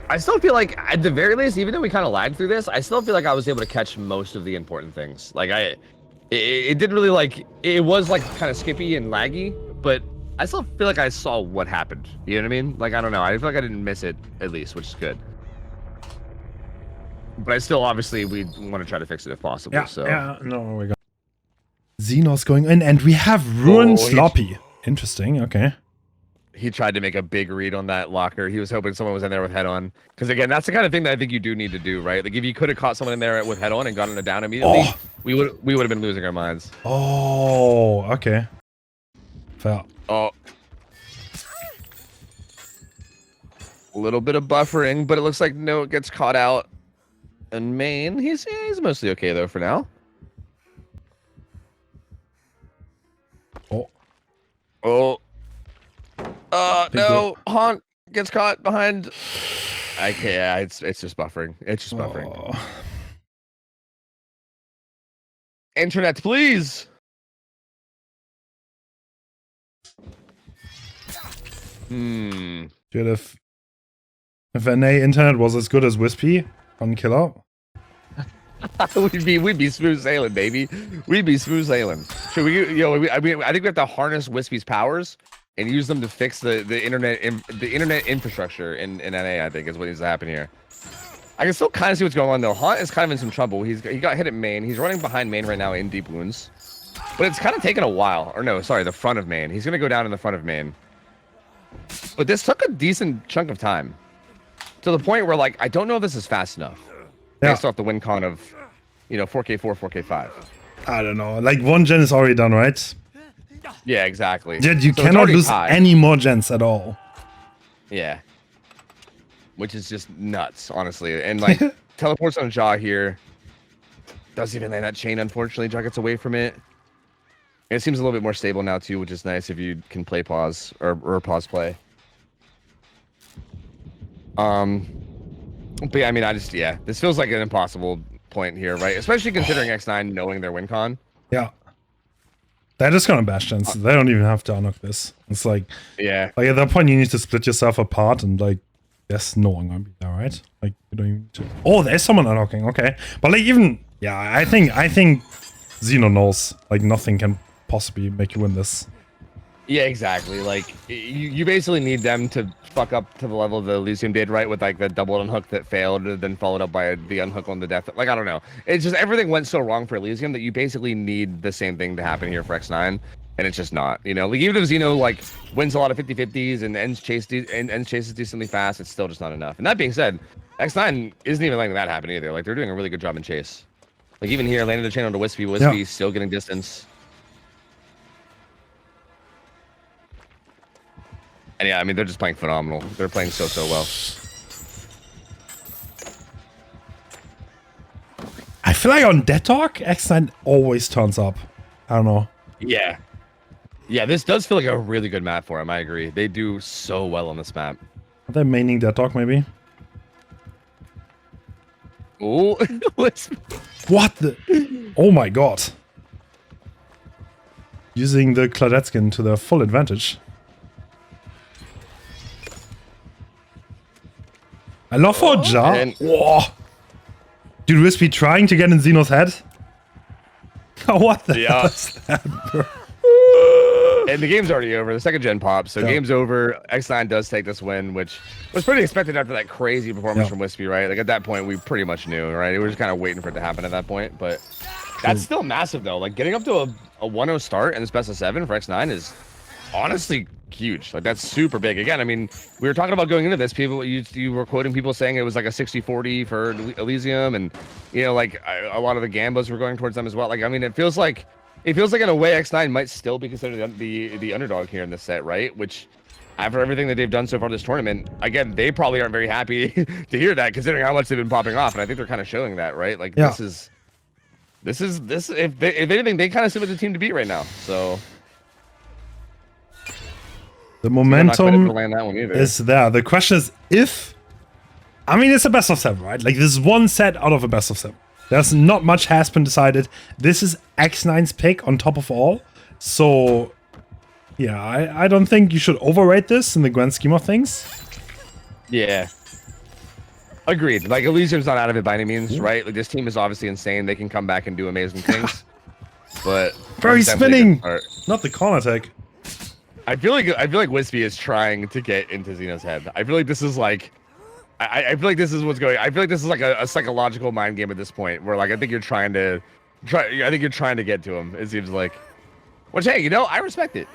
B: I still feel like, at the very least, even though we kind of lagged through this, I still feel like I was able to catch most of the important things. Like, it didn't really, like, it was, like, kind of skippy and laggy, but I still feel like I saw what happened. You know what I mean? Like, I don't know. I feel like I didn't miss it, at least, which is good. But I still, obviously, we want to try to fix it if possible.
A: Yeah,
B: so.
A: yeah, no, we got Xenos going in, and we have Ruined Sloppy. Interesting, okay.
B: He tried to make a big read on that locker. He was hoping someone was in there with head on. Because, again, that's the kind of thing that I think you do need to do, right? Like, if you could have caught someone in there with head on and gotten it down immediately, we would have been losing our minds.
A: Oh, okay. Fair.
B: Oh. A little bit of buffering, but it looks like Note gets caught out. And Main, he's mostly okay, though, for now.
A: Oh.
B: Oh.
A: Big
B: No. Haunt gets caught behind. I can't. Yeah, it's just buffering. It's just buffering.
A: Oh.
B: Internet, please.
A: Dude, if NA internet was as good as Wispy on Killer,
B: we'd be smooth sailing, baby. We'd be smooth sailing. Should we? I think we have to harness Wispy's powers and use them to fix the internet infrastructure in NA. I think is what needs to happen here. I can still kind of see what's going on though. Haunt is kind of in some trouble. He got hit at main. He's running behind main right now in deep wounds, but it's kind of taken a while. Or no, sorry, the front of main. He's gonna go down in the front of main. But this took a decent chunk of time, to the point where like I don't know if this is fast enough, based off the win con of, 4K4, 4K5.
A: I don't know. Like one gen is already done, right?
B: Yeah, exactly.
A: Dude, you
B: So it's
A: cannot
B: already
A: lose
B: tied.
A: any more gens at all.
B: Yeah. Which is just nuts, honestly. And like teleports on Jaw here. Doesn't even land that chain, unfortunately. Jaw gets away from it. And it seems a little bit more stable now too, which is nice if you can play pause or pause play. But yeah, I mean, this feels like an impossible point here, right? Especially considering X9 knowing their win con.
A: Yeah. They're just gonna bash gens. They don't even have to unlock this. It's like
B: Yeah.
A: at that point you need to split yourself apart and like there's no one gonna be there, right? Like you don't even need to. Oh, there's someone unlocking, okay. But like I think Xeno knows like nothing can possibly make you win this.
B: Yeah, exactly. Like you basically need them to fuck up to the level that Elysium did, right? With like the double unhook that failed, then followed up by the unhook on the death. Like I don't know. It's just everything went so wrong for Elysium that you basically need the same thing to happen here for X9, and it's just not. Like even if Xeno like wins a lot of 50-50s and ends chases decently fast, it's still just not enough. And that being said, X9 isn't even letting that happen either. Like they're doing a really good job in chase. Like even here, landed the chain onto Wispy. Wispy's still getting distance. And yeah, I mean, they're just playing phenomenal. They're playing so well.
A: I feel like on Dead Talk, X9 always turns up. I don't know.
B: Yeah. Yeah, this does feel like a really good map for them. I agree. They do so well on this map.
A: Are they maining Dead Talk maybe?
B: Ooh.
A: What the? Oh my god. Using the Claudette skin to their full advantage. I love for Jar. Whoa. Dude, Wispy trying to get in Xeno's head? What the hell is that, bro?
B: And the game's already over. The second gen pops, so game's over. X9 does take this win, which was pretty expected after that crazy performance from Wispy, right? Like at that point, we pretty much knew, right? We were just kind of waiting for it to happen at that point, but that's still massive though. Like getting up to a 1-0 start in this best of 7 for X9 is honestly huge. Like that's super big. Again, I mean, we were talking about going into this. People, you were quoting people saying it was like a 60-40 for Elysium, and like a lot of the gambas were going towards them as well. Like I mean, it feels like in a way X9 might still be considered the underdog here in this set, right? Which after everything that they've done so far this tournament, again, they probably aren't very happy to hear that, considering how much they've been popping off, and I think they're kind of showing that, right? Like this is if anything, they kind of seem like the team to beat right now. So
A: the momentum
B: land that one either.
A: is there. The question is if... I mean, it's a best of 7, right? Like, this is one set out of a best of 7. There's not much has been decided. This is X9's pick on top of all. So, yeah, I don't think you should overrate this in the grand scheme of things.
B: Yeah. Agreed. Like, Elysium's not out of it by any means, right? Like, this team is obviously insane. They can come back and do amazing things. But...
A: Bro, he's spinning! Not the corner tech.
B: I feel like Wispy is trying to get into Xeno's head. I feel like this is like, I feel like this is what's going. I feel like this is like a psychological mind game at this point, where like I think you're trying to get to him. It seems like, which hey, I respect it.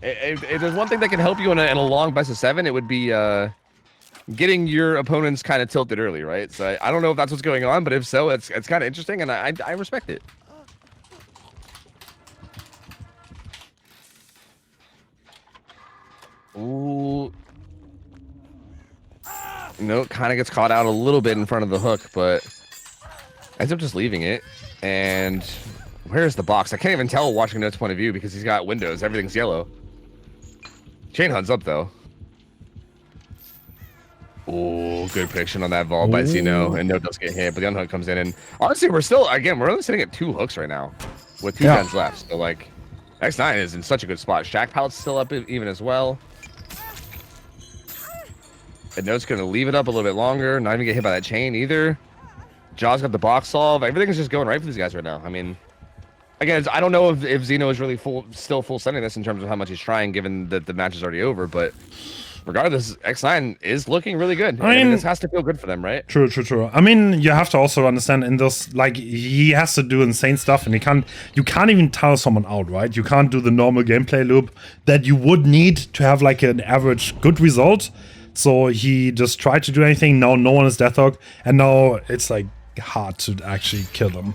B: If there's one thing that can help you in a long best of 7, it would be getting your opponents kind of tilted early, right? So I don't know if that's what's going on, but if so, it's kind of interesting, and I respect it. Ooh. No, kind of gets caught out a little bit in front of the hook, but ends up just leaving it. And where's the box? I can't even tell watching Note's point of view because he's got windows. Everything's yellow. Chain Hunt's up though. Oh, good prediction on that vault by Zeno, and no does get hit, but the unhook comes in, and honestly, we're only sitting at 2 hooks right now, with 2 gens left. So like, X9 is in such a good spot. Shack Pallet's still up even as well. And Note's gonna leave it up a little bit longer, not even get hit by that chain either. Jaw's got the box solve. Everything's just going right for these guys right now. I mean, again, I don't know if Zeno is really still full sending this in terms of how much he's trying, given that the match is already over, but. Regardless, X9 is looking really good. I mean, this has to feel good for them, right?
A: True. I mean, you have to also understand in this, like, he has to do insane stuff, and you can't even tire someone out, right? You can't do the normal gameplay loop that you would need to have like an average good result. So he just tried to do anything. Now no one is death hook, and now it's like hard to actually kill them.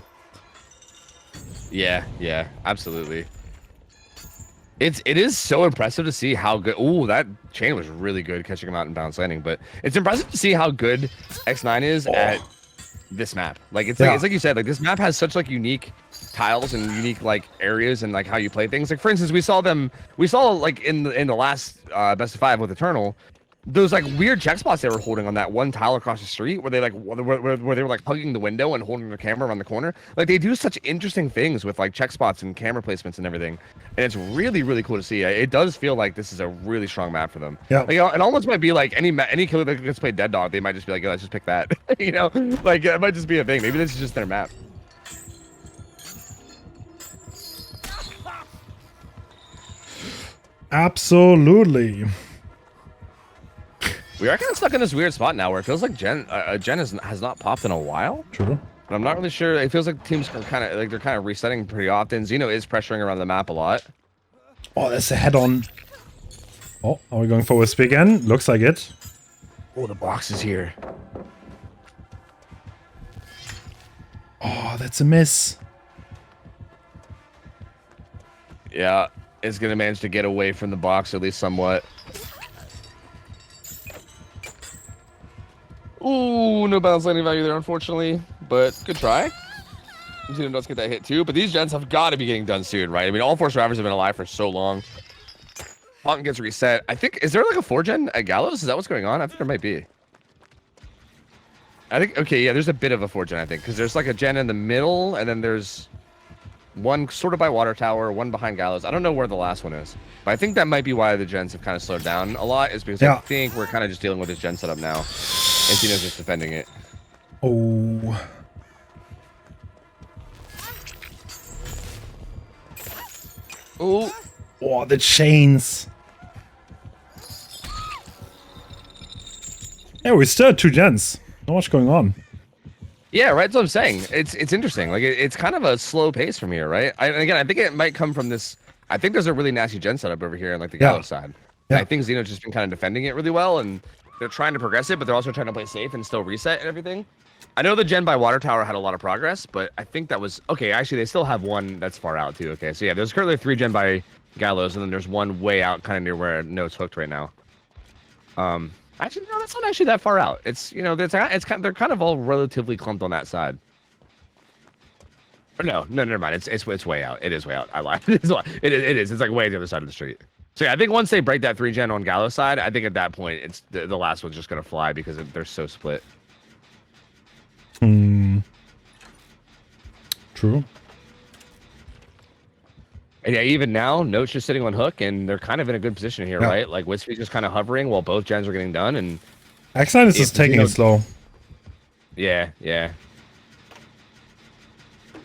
B: Yeah, absolutely. It is so impressive to see how good. Ooh, that chain was really good catching him out in bounce landing. But it's impressive to see how good X9 is at this map. Like it's like you said, like this map has such like unique tiles and unique like areas and like how you play things. Like for instance, we saw like in the last best of 5 with Eternal. Those like weird check spots they were holding on that one tile across the street where they like where they were like hugging the window and holding the camera around the corner. Like they do such interesting things with like check spots and camera placements and everything, and it's really really cool to see. It does feel like this is a really strong map for them.
A: Yeah,
B: like, you know, it almost might be like any killer that gets played Dead Dog, they might just be like, let's just pick that. You know, like it might just be a thing. Maybe this is just their map.
A: Absolutely.
B: We are kind of stuck in this weird spot now where it feels like Gen has not popped in a while.
A: True.
B: But I'm not really sure. It feels like teams are kind of resetting pretty often. Zeno is pressuring around the map a lot.
A: Oh, that's a head-on. Oh, are we going for Wisp again? Looks like it.
B: Oh, the box is here.
A: Oh, that's a miss.
B: Yeah, it's gonna manage to get away from the box at least somewhat. Ooh, no balance landing value there, unfortunately, but good try. Zeno does get that hit too, but these gens have got to be getting done soon, right? I mean, all 4 survivors have been alive for so long. Haunton gets reset. I think, is there like a 4-gen at Gallows? Is that what's going on? I think there might be. I think, okay, yeah, there's a bit of a 4-gen, I think, because there's like a gen in the middle, and then there's one sort of by Water Tower, one behind Gallows. I don't know where the last one is, but I think that might be why the gens have kind of slowed down a lot, is because I think we're kind of just dealing with this gen setup now. And Zeno's just defending it.
A: Oh.
B: Ooh.
A: Oh, the chains. Yeah, we still have 2 gens. Not much going on.
B: Yeah, right. That's what I'm saying. It's interesting. Like it's kind of a slow pace from here, right? And again, I think it might come from this. I think there's a really nasty gen setup over here on like the Gallows side. Yeah. I think Zeno's just been kind of defending it really well, and they're trying to progress it, but they're also trying to play safe and still reset and everything. I know the gen by Water Tower had a lot of progress, but I think that was okay. Actually, they still have one that's far out too. Okay, so yeah, there's currently 3 gen by Gallows, and then there's one way out, kind of near where Note's hooked right now. Actually, no, that's not actually that far out. It's, you know, they're kind of all relatively clumped on that side. Or no, never mind. It's way out. It is way out. I lied. It is. It's like way on the other side of the street. So yeah, I think once they break that 3 gen on Gallows side, I think at that point it's the last one's just gonna fly because they're so split.
A: True.
B: And yeah, even now, Note's just sitting on hook, and they're kind of in a good position here, right? Like Wispy's just kind of hovering while both gens are getting done, and
A: X9 is just taking it slow.
B: Yeah.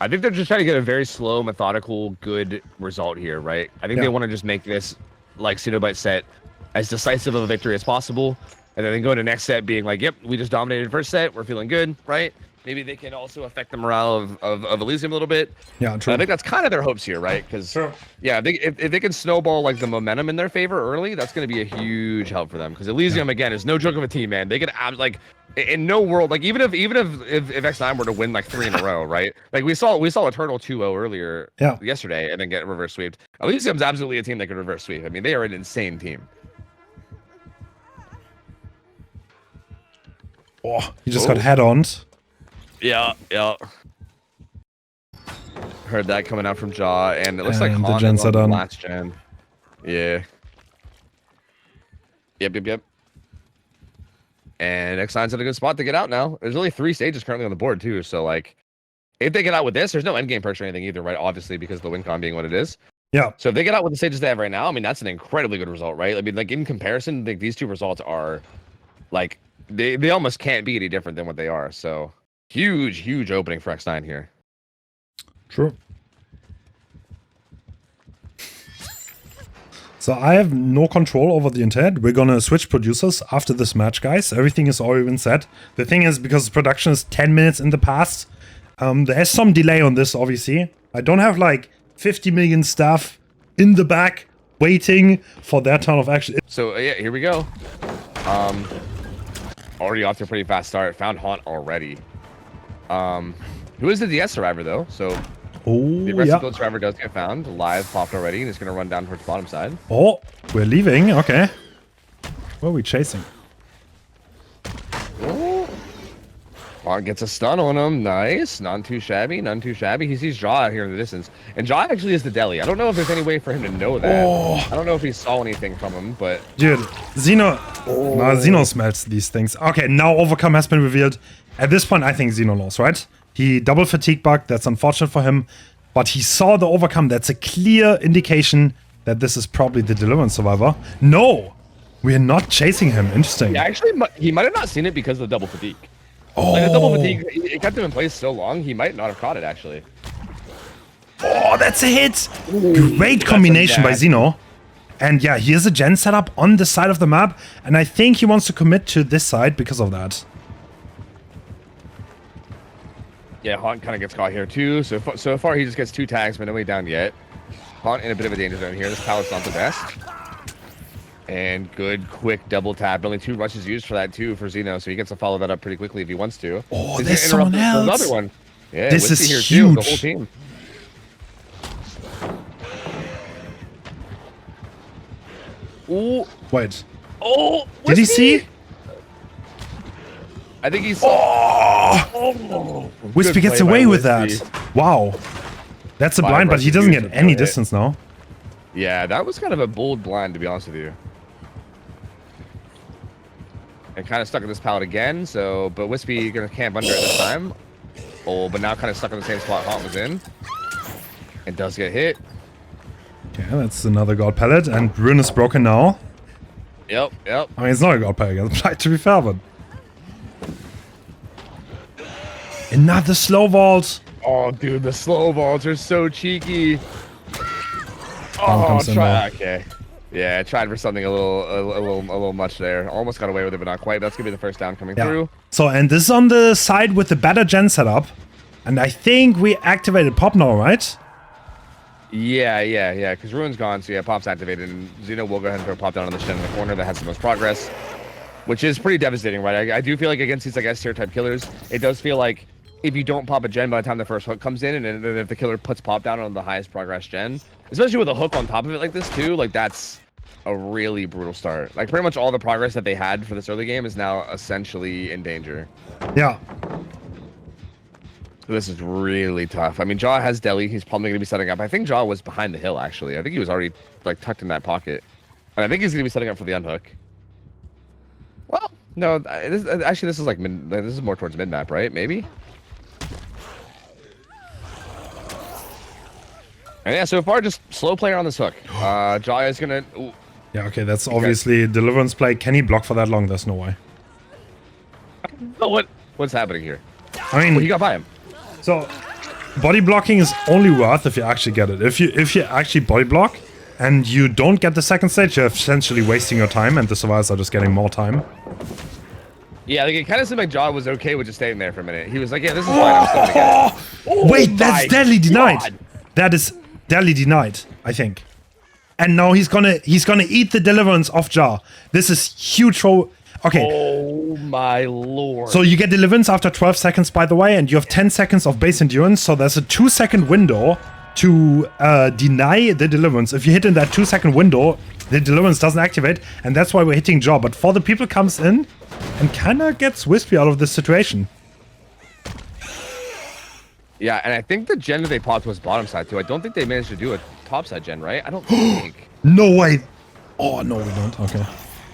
B: I think they're just trying to get a very slow, methodical, good result here, right? I think they want to just make this, like Cenobite set, as decisive of a victory as possible, and then go into next set being like, yep, we just dominated first set, we're feeling good, right? Maybe they can also affect the morale of Elysium a little bit. Yeah, true. I think that's kind of their hopes here, right? Because, yeah, if they can snowball like the momentum in their favor early, that's going to be a huge help for them. Because Elysium, again, is no joke of a team, man. They could, like, in no world, like, even if X9 were to win, like, 3 in a row, right? Like, we saw Eternal 2-0 earlier yesterday and then get reverse sweeped. Elysium's absolutely a team that could reverse sweep. I mean, they are an insane team.
A: Oh, he just got head-ons.
B: Yeah. Heard that coming out from Jaw, and it looks like
A: the gen set on
B: last gen. Yeah. Yep. And X9's in a good spot to get out now. There's only 3 stages currently on the board too, so like, if they get out with this, there's no endgame perks or anything either, right? Obviously, because of the win con being what it is.
A: Yeah.
B: So if they get out with the stages they have right now, I mean, that's an incredibly good result, right? I mean, like in comparison, like these 2 results are, like, they almost can't be any different than what they are. So huge opening for X9 here.
A: True. So I have no control over the intent. We're gonna switch producers after this match, guys. Everything is already been set. The thing is, because production is 10 minutes in the past, there is some delay on this, obviously. I don't have like 50 million staff in the back waiting for their turn of action.
B: So yeah, here we go. Already off to a pretty fast start. Found Haunt already. Who is the DS survivor though? So the aggressive build survivor does get found. Live popped already, and it's gonna run down towards the bottom side.
A: Oh, we're leaving. Okay. Where are we chasing?
B: Oh. Haunt gets a stun on him. Nice. None too shabby. He sees Jaw out here in the distance. And Jaw actually is the deli. I don't know if there's any way for him to know that.
A: Oh.
B: I don't know if he saw anything from him, but...
A: Dude, Xeno... Nah, Xeno smells these things. Okay, now Overcome has been revealed. At this point, I think Xeno knows, right? He double fatigue bug. That's unfortunate for him. But he saw the Overcome. That's a clear indication that this is probably the Deliverance survivor. No! We're not chasing him. Interesting.
B: Yeah, actually, he might have not seen it because of the double fatigue.
A: Oh.
B: Like the double fatigue, it kept him in place so long, he might not have caught it, actually.
A: Oh, that's a hit! Great combination by Xeno. And yeah, here's a gen setup on the side of the map. And I think he wants to commit to this side because of that.
B: Yeah, Haunt kind of gets caught here too. So far, he just gets 2 tags, but nobody down yet. Haunt in a bit of a danger zone here. This pallet's not the best. And good, quick double tap. Only 2 rushes used for that too for Xeno, so he gets to follow that up pretty quickly if he wants to.
A: Oh,
B: He's
A: there's
B: gonna
A: someone
B: interrupt
A: else.
B: Another one. Yeah,
A: This
B: Whiskey
A: is
B: here
A: huge.
B: too, the whole team. Ooh.
A: Wait.
B: Oh,
A: Did he
B: Whiskey?
A: see?
B: I think he saw.
A: Oh! Wispy gets away with that. Wow. That's a blind, but he doesn't get any distance now.
B: Yeah, that was kind of a bold blind, to be honest with you. And kind of stuck in this pallet again, so... But Wispy gonna camp under it this time. Oh, but now kind of stuck in the same spot Haunt was in. And does get hit.
A: Okay, that's another God Pallet, and Ruin is broken now.
B: Yep.
A: I mean, it's not a God Pallet against Blight, to be fair, but... Another slow vault!
B: Oh, dude, the slow vaults are so cheeky.
A: Comes in now.
B: Okay. Yeah, I tried for something a little much there. Almost got away with it, but not quite. That's gonna be the first down coming through.
A: So, and this is on the side with the better gen setup. And I think we activated Pop now, right?
B: Yeah, because Ruin's gone, so yeah, Pop's activated, and Xeno will go ahead and throw Pop down on the shin in the corner that has the most progress, which is pretty devastating, right? I do feel like against these like S-tier type killers, it does feel like if you don't pop a gen by the time the first hook comes in, and then if the killer puts Pop down on the highest progress gen, especially with a hook on top of it like this too, like that's a really brutal start. Like pretty much all the progress that they had for this early game is now essentially in danger.
A: Yeah.
B: This is really tough. I mean, Jaw has Deli. He's probably going to be setting up. I think Jaw was behind the hill, actually. I think he was already like tucked in that pocket. And I think he's going to be setting up for the unhook. Well, no. This is like this is more towards mid map, right? Maybe. And yeah, so far just slow player on this hook. Jaw is going to.
A: Yeah. Okay. That's obviously Deliverance play. Can he block for that long? There's no way.
B: Oh, what's happening here?
A: I mean,
B: he got by him.
A: So, body blocking is only worth if you actually get it. If you actually body block and you don't get the second stage, you're essentially wasting your time, and the survivors are just getting more time.
B: Yeah, like it kind of seemed like Jaw was okay with just staying there for a minute. He was like, "Yeah, this is fine. I'm still gonna get it."
A: Wait, that's deadly denied.
B: God.
A: That is deadly denied, I think. And now he's gonna eat the Deliverance off Jar. This is huge for. Okay.
B: Oh my lord.
A: So you get Deliverance after 12 seconds, by the way, and you have 10 seconds of base endurance, so there's a 2-second window to deny the Deliverance. If you hit in that 2-second window, the Deliverance doesn't activate, and that's why we're hitting Jaw. But For the People comes in and kinda gets Wispy out of this situation.
B: Yeah, and I think the gen that they popped was bottom side too. I don't think they managed to do a top side gen, right? I don't think.
A: No way. Oh, no, we don't. Okay.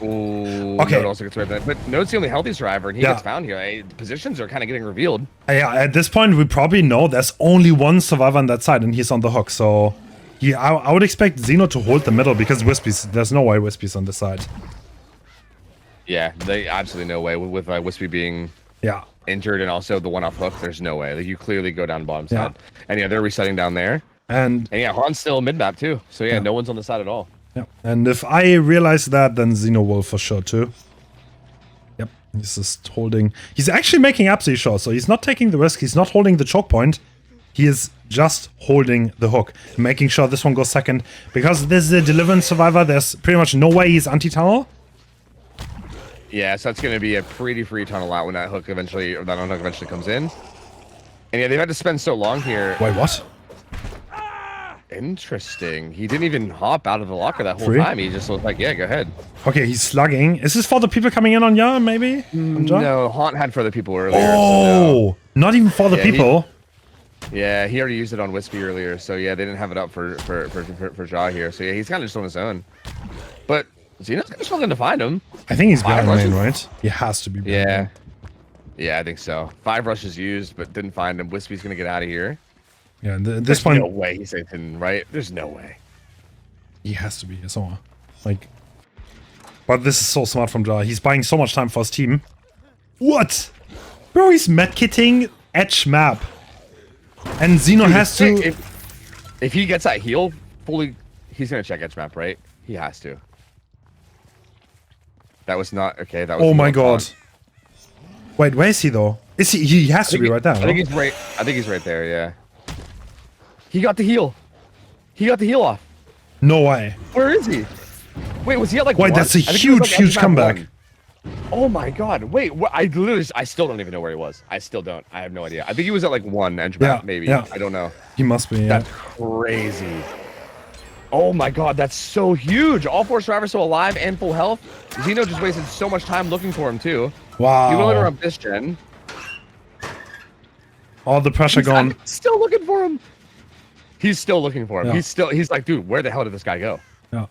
B: Ooh,
A: Okay.
B: Node also gets rid of that. But Node's the only healthy survivor, and he
A: Yeah.
B: gets found here. Positions are kind of getting revealed.
A: Yeah, at this point, we probably know there's only one survivor on that side, and he's on the hook. So, I would expect Xeno to hold the middle because there's no way Wispy's on this side.
B: Yeah, they absolutely no way with Wispy being
A: Yeah.
B: injured and also the one off hook. There's no way. Like, you clearly go down bottom
A: Yeah.
B: side, and yeah, they're resetting down there.
A: And
B: And yeah, Han's still mid map too. So yeah, no one's on the side at all.
A: yeah, and if I realize that, then Xeno will for sure too. Yep, he's just holding. He's actually making absolutely sure. So he's not taking the risk. He's not holding the choke point. He is just holding the hook, making sure this one goes second. Because this is a Deliverance survivor, there's pretty much no way he's anti-tunnel.
B: Yeah, so that's going to be a pretty free tunnel out when that hook eventually, or that unhook eventually comes in. And yeah, they've had to spend so long here.
A: Wait, what?
B: Interesting. He didn't even hop out of the locker that whole
A: Free?
B: time. He just was like, yeah, go ahead.
A: Okay, he's slugging. Is this for the people coming in on Ya, maybe? On Ja?
B: No, Haunt had for the people earlier. So
A: Oh, not even for the
B: Yeah, he-
A: people.
B: yeah, he already used it on Wispy earlier. So yeah, they didn't have it up for Ja here. So yeah, he's kind of just on his own. But Xeno's kind of struggling to find him.
A: I think he's
B: Five
A: behind lane,
B: rushes?
A: right? He has to be behind
B: Yeah.
A: lane.
B: Yeah, I think so. 5 rushes used, but didn't find him. Wispy's going to get out of here.
A: Yeah, at this
B: There's
A: point,
B: no way he's Nathan, right? There's no way.
A: he has to be somewhere. Like, but this is so smart from Ja. He's buying so much time for his team. What? Bro, he's medkitting edge map. And Xeno has to...
B: If he gets that heal, fully, he's going to check edge map, right? He has to. That was not... Okay, that was...
A: Oh my
B: not
A: god.
B: fun.
A: Wait, where is he though? Is he? He has to be right there.
B: I think he's right. I think he's right there. Yeah. He got the heal. He got the heal off.
A: No way.
B: Where is he? Wait, was he at like?
A: Wait,
B: one?
A: that's a
B: I think he was,
A: huge,
B: like,
A: huge
B: edge map
A: comeback.
B: 1. Oh my god. Wait, I still don't even know where he was. I still don't. I have no idea. I think he was at like 1 edge map,
A: Yeah,
B: maybe.
A: yeah.
B: I don't know.
A: He must be. Yeah.
B: That's crazy. Oh my god, that's so huge. All 4 survivors still alive and full health. Xeno just wasted so much time looking for him too.
A: Wow.
B: He will interrupt this gen.
A: All the pressure gone.
B: I'm still looking for him. He's still looking for him.
A: Yeah.
B: He's like, dude, where the hell did this guy go?
A: Yeah.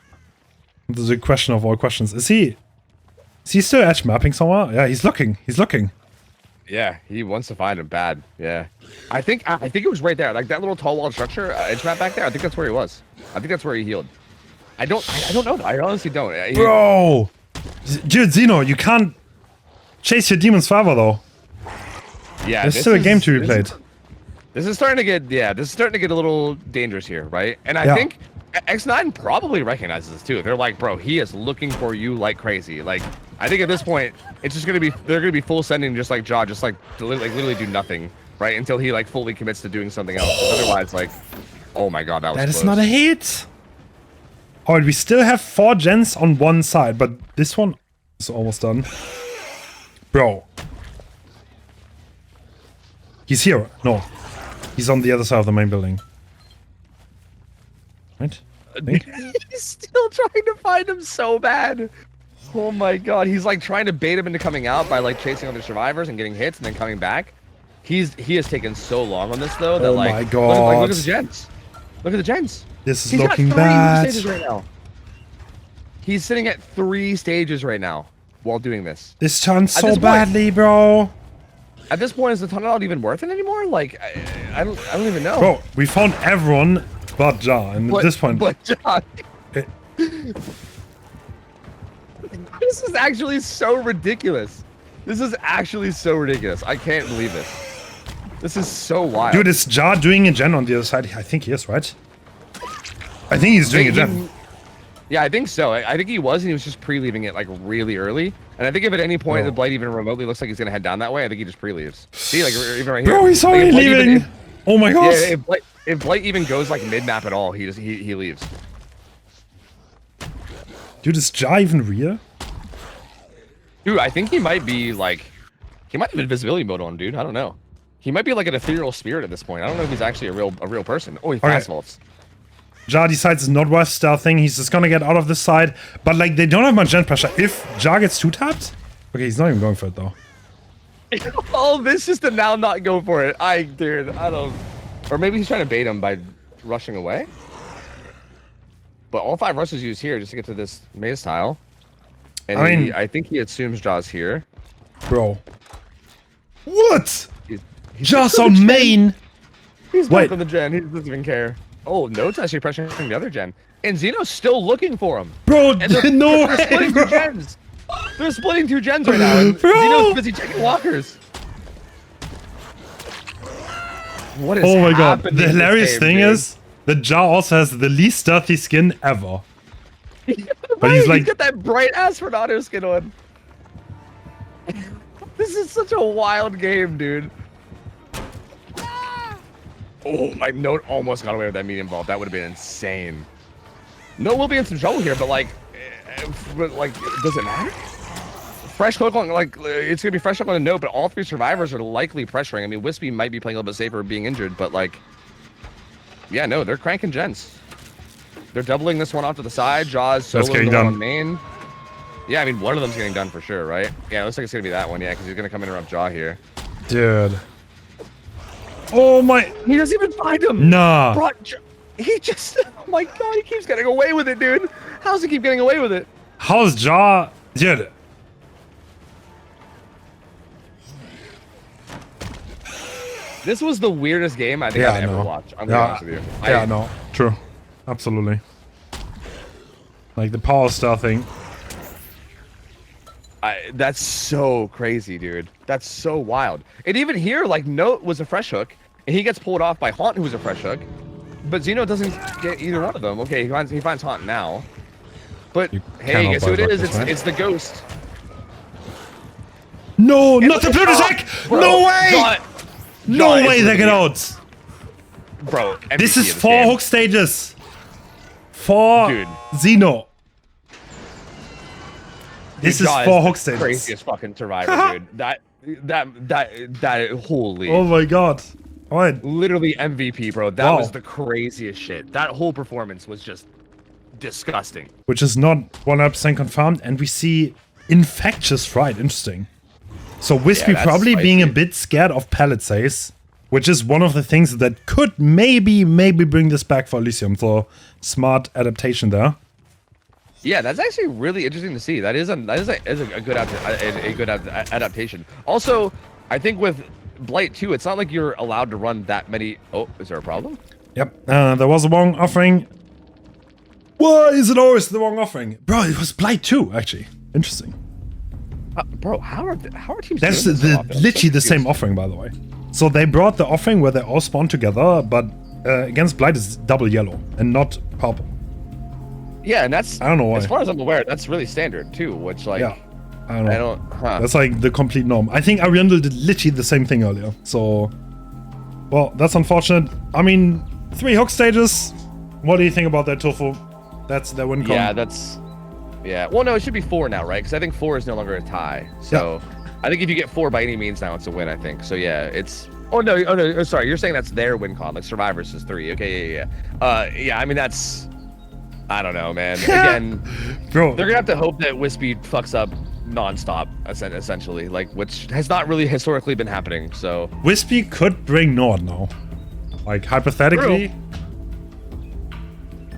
A: This is a question of all questions. Is he still edge mapping somewhere? Yeah, he's looking. He's looking.
B: Yeah, he wants to find him bad. Yeah, I think it was right there, like that little tall wall structure, edge map back there. I think that's where he was. I think that's where he healed. I don't know. I honestly don't.
A: Bro, dude, Xeno, you can't chase your demons forever though.
B: Yeah,
A: There's
B: this
A: still a game to be
B: this
A: played.
B: This is starting to get this is starting to get a little dangerous here, right? And I
A: Yeah.
B: think X9 probably recognizes this too. They're like, bro, he is looking for you like crazy. Like, I think at this point, it's just gonna be they're gonna be full sending just like Ja, just like literally do nothing, right? Until he like fully commits to doing something else. Otherwise, like, oh my god, that was
A: That is
B: close.
A: not a hit. Alright, we still have 4 gens on one side, but this one is almost done. Bro. He's here. No. He's on the other side of the main building. Right? I think.
B: He's still trying to find him so bad. Oh my god, he's like trying to bait him into coming out by like chasing other survivors and getting hits and then coming back. He has taken so long on this though that
A: Oh
B: like,
A: my
B: look at
A: God.
B: the gens. Look at the gens.
A: This is
B: He's
A: looking
B: got 3
A: bad.
B: stages right now. He's sitting at 3 stages right now while doing this.
A: This turns
B: At
A: so
B: this point-
A: badly, bro.
B: At this point, is the tunnel not even worth it anymore? Like, I don't even know.
A: Bro, we found everyone but Ja, and at this point,
B: But John,
A: it-
B: this is actually so ridiculous. This is actually so ridiculous. I can't believe this. This is so wild.
A: dude, is Ja doing a gen on the other side? I think he is, right? I think he's doing a gen.
B: Yeah, I think so. I think he was, and he was just pre-leaving it like really early. And I think if at any point
A: Bro.
B: the Blight even remotely looks like he's gonna head down that way, I think he just pre-leaves. See, like even right here.
A: Bro, he's
B: Like,
A: already
B: if Blight even-
A: leaving. Oh my
B: yeah,
A: gosh.
B: if Blight even goes like mid-map at all, he leaves.
A: Dude, is Ja even real?
B: Dude, I think he might be like, he might have invisibility mode on, dude. I don't know. He might be like an ethereal spirit at this point. I don't know if he's actually a real person. Oh, he
A: Okay.
B: fast vaults.
A: Ja decides it's not worth stealthing. He's just gonna get out of this side. But like, they don't have much gen pressure. If Ja gets 2-tapped? Okay, he's not even going for it though.
B: All this just to now not go for it. Dude, I don't. Or maybe he's trying to bait him by rushing away. But all 5 rushes used here just to get to this maze tile. And
A: I mean-
B: I think he assumes Jaws here.
A: Bro. What?
B: He's
A: Just
B: going
A: on
B: for the gen.
A: main.
B: He's
A: Wait.
B: going for the gen. He doesn't even care. Oh, Note's actually pressuring the other gen. And Xeno's still looking for him.
A: Bro,
B: And they're,
A: no
B: they're
A: way,
B: splitting
A: bro.
B: two gens. They're splitting two gens right now. And
A: Bro.
B: Xeno's busy checking walkers. What is
A: Oh my god.
B: happening
A: The
B: in this
A: hilarious
B: game,
A: thing
B: dude?
A: is, the Jar also has the least stealthy skin ever.
B: But
A: he's like-
B: he's got that bright ass Fernando skin on. This is such a wild game, dude. Oh, my Note almost got away with that medium vault. That would have been insane. Note will be in some trouble here, but like, does it matter? Fresh hook on, like, it's gonna be fresh hook on a Note, but all three survivors are likely pressuring. I mean, Wispy might be playing a little bit safer being injured, but like, yeah, no, they're cranking gens. They're doubling this one off to the side. Jaws
A: That's
B: soloing
A: getting
B: the one
A: done.
B: on main. Yeah, I mean, one of them's getting done for sure, right? Yeah, it looks like it's gonna be that one, yeah, because he's gonna come interrupt Jaw here.
A: Dude. Oh my.
B: He doesn't even find him.
A: Nah.
B: He just, oh my god, he keeps getting away with it, dude. How does he keep getting away with it?
A: How's Jar? Dude.
B: This was the weirdest game I think
A: Yeah,
B: I've
A: I
B: ever
A: know.
B: watched. I'm gonna be honest with you.
A: Yeah, no. True. Absolutely. Like the power star thing.
B: That's so crazy, dude. That's so wild. And even here, like, Note was a fresh hook, and he gets pulled off by Haunt, who was a fresh hook. But Xeno doesn't get either one of them. Okay, he finds Haunt now. But
A: You
B: hey,
A: cannot
B: guess who it
A: buy
B: is?
A: buckets, right?
B: It's the Ghost.
A: No, not the
B: look at
A: Pluto
B: Jaw.
A: Sack!
B: Bro,
A: No way!
B: Jaw-
A: No
B: Jaw is
A: way they get
B: literally-
A: out!
B: Bro,
A: This
B: MVP
A: is
B: of
A: 4
B: game.
A: hook stages. For
B: Dude.
A: Xeno. This is
B: Jaw
A: 4
B: the
A: hook stages.
B: Craziest fucking survivor, dude. That holy.
A: Oh my god. Alright.
B: Literally MVP, bro. That
A: Wow.
B: was the craziest shit. That whole performance was just disgusting.
A: Which is not 100% confirmed, and we see Infectious Fright. Interesting. So Wispy
B: that's
A: probably being a
B: spicy.
A: bit scared of Palisades, which is one of the things that could maybe bring this back for Elysium. So smart adaptation there.
B: Yeah, that's actually really interesting to see. That is a good adaptation. Also, I think with Blight too, it's not like you're allowed to run that many. Oh, is there a problem?
A: Yep. There was a wrong offering. Why is it always the wrong offering? Bro, it was Blight too, actually. Interesting.
B: Bro, how are teams
A: That's
B: doing this so often? I'm so
A: literally the same
B: confused.
A: offering, by the way. So they brought the offering where they all spawn together, but against Blight is double yellow and not purple.
B: Yeah, and that's,
A: I don't know why.
B: as far as I'm aware, that's really standard too, which like,
A: Yeah. I don't know.
B: I don't, huh.
A: That's like the complete norm. I think Ariandel did literally the same thing earlier. So, well, that's unfortunate. I mean, 3 hook stages. What do you think about that, Tofu? That's their win con.
B: Yeah, yeah. Well, no, it should be 4 now, right? Because I think 4 is no longer a tie. So I think if you get 4 by any means now, it's a win, I think. So yeah, it's... Oh, no, sorry. You're saying that's their win con. Like Survivors is 3. Okay, yeah. Yeah, I mean, that's... I don't know, man. Again,
A: Bro,
B: they're going to have to hope that Wispy fucks up nonstop, essentially. Like, which has not really historically been happening, so...
A: Wispy could bring Nord now. Like, hypothetically.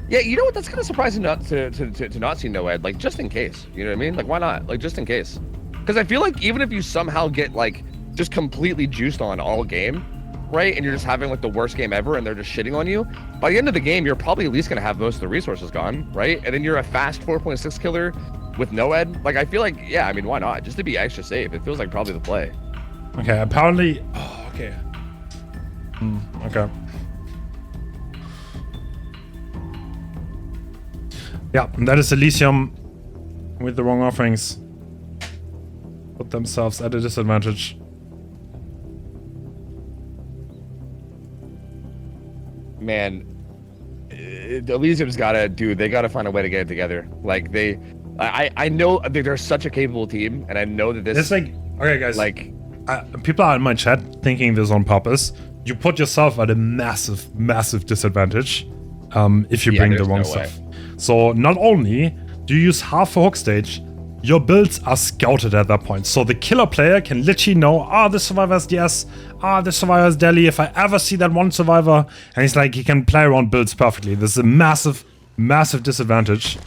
B: Yeah, you know what? That's kind of surprising not to not see Noed, like, just in case. You know what I mean? Like, why not? Like, just in case. Because I feel like even if you somehow get, like, just completely juiced on all game, right? And you're just having, like, the worst game ever and they're just shitting on you, by the end of the game, you're probably at least going to have most of the resources gone, right? And then you're a fast 4.6 killer with Noed. Like, I feel like, yeah, I mean, why not? Just to be extra safe. It feels like probably the play.
A: Okay, apparently. Oh, okay. Okay. Yeah, that is Elysium with the wrong offerings. Put themselves at a disadvantage.
B: Man, Elysium's they gotta find a way to get it together. Like, I know that they're such a capable team, and I know that this...
A: It's like, okay, guys.
B: like...
A: people are in my chat thinking this on purpose. You put yourself at a massive disadvantage if you bring the
B: there's
A: wrong
B: no way.
A: stuff. So not only do you use half a hook stage, your builds are scouted at that point. So the killer player can literally know, this survivor has DS, this survivor has Delhi. If I ever see that one survivor, and he's like, he can play around builds perfectly. This is a massive disadvantage.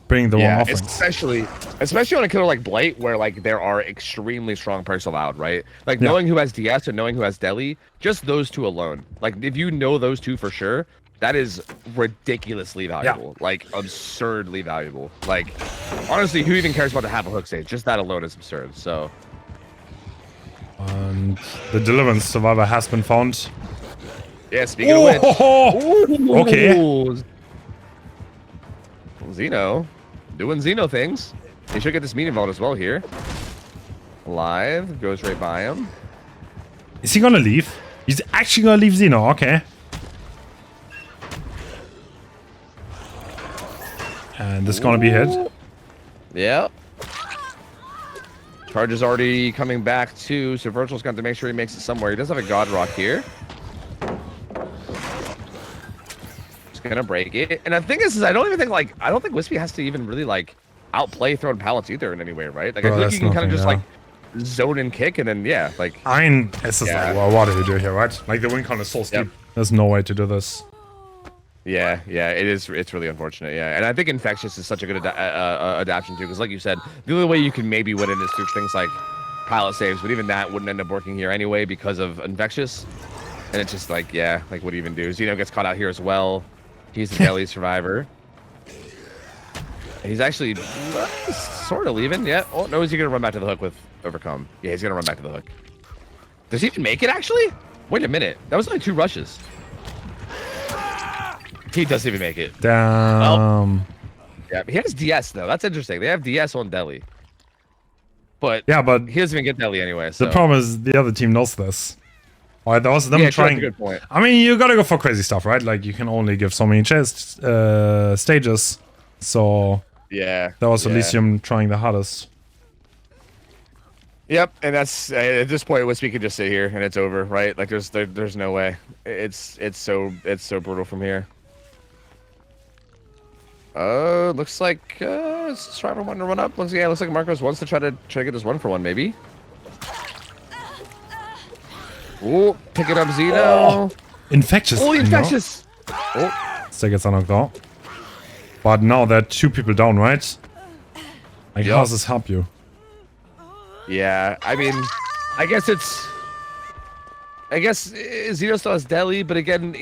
A: bringing the wrong
B: Yeah,
A: offerings.
B: especially on a killer like Blight, where like there are extremely strong perks allowed, right? Like
A: Yeah.
B: knowing who has DS and knowing who has Deli, just those two alone. Like if you know those two for sure, that is ridiculously valuable. Like absurdly valuable. Like honestly, who even cares about the half a hook stage? Just that alone is absurd. So
A: And the Deliverance survivor has been found.
B: yeah, speaking of which,
A: Oh, okay.
B: Xeno, doing Xeno things. He should get this meat involved as well here. Alive, goes right by him.
A: Is he gonna leave? He's actually gonna leave Xeno, okay. And this is gonna be hit.
B: Yep. Charge is already coming back too, so Virtual's got to make sure he makes it somewhere. He does have a God Rock here. Just gonna break it. And the thing is I don't think Wispy has to even really like outplay throwing pallets either in any way, right? Like I
A: Bro,
B: think
A: that's
B: you can kind of
A: nothing,
B: just
A: yeah.
B: like zone and kick and then yeah, like
A: I mean, it's just
B: Yeah.
A: like, well, what do you do here, right? Like the win count is so steep.
B: Yep.
A: There's no way to do this.
B: yeah, it's really unfortunate, yeah. And I think Infectious is such a good adaptation too, because like you said, the only way you can maybe win it is through things like pallet saves, but even that wouldn't end up working here anyway because of Infectious. And it's just like, yeah, like what do you even do? Xeno gets caught out here as well. He's the Deli survivor. He's actually sort of leaving, yeah. Oh, no, is he going to run back to the hook with Overcome? Yeah, he's going to run back to the hook. Does he even make it, actually? Wait a minute. That was only 2 rushes. He doesn't even make it.
A: Damn.
B: Yeah, he has DS, though. That's interesting. They have DS on Deli. But
A: Yeah, but
B: he doesn't even get Deli anyway, so.
A: the problem is the other team knows this. Or that was them
B: Yeah, sure, that's
A: trying.
B: a good point.
A: I mean, you gotta go for crazy stuff, right? Like you can only give so many stages. So
B: Yeah.
A: that was
B: yeah.
A: Elysium trying the hardest.
B: Yep, and that's at this point, Wispy could just sit here and it's over, right? Like there's no way. It's so brutal from here. Looks like Striver wanting to run up. Looks like Marcos wants to try to get this 1-for-1 maybe. Ooh, picking up Xeno.
A: Oh, Infectious.
B: Oh,
A: you know?
B: Infectious. Oh,
A: Still gets knocked out. But now there are 2 people down, right? Like, how
B: Yup.
A: does this help you?
B: yeah. I mean, I guess Xeno still has Deli, but again,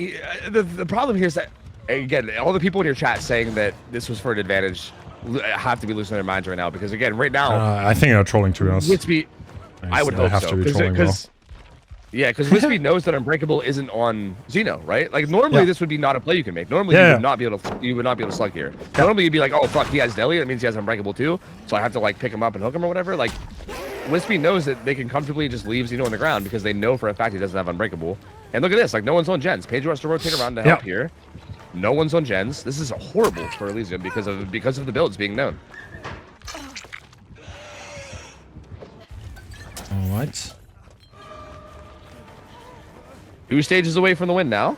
B: the problem here is that again, all the people in your chat saying that this was for an advantage have to be losing their minds right now because again, right now,
A: I think they're trolling, to be honest.
B: Wispy, I would
A: They
B: hope
A: have
B: so
A: to be trolling, bro.
B: because Wispy knows that Unbreakable isn't on Xeno, right? Like normally
A: Yeah.
B: this would be not a play you can make. Normally
A: Yeah.
B: you would not be able to slug here. Normally you'd be like, oh fuck, he has Deli, that means he has Unbreakable too, so I have to like pick him up and hook him or whatever. Like Wispy knows that they can comfortably just leave Xeno on the ground because they know for a fact he doesn't have Unbreakable. And look at this, like no one's on gens. Pedro has to rotate around to help here. No one's on gens. This is horrible for Elysium because of the builds being known.
A: All right.
B: 2 stages away from the win now.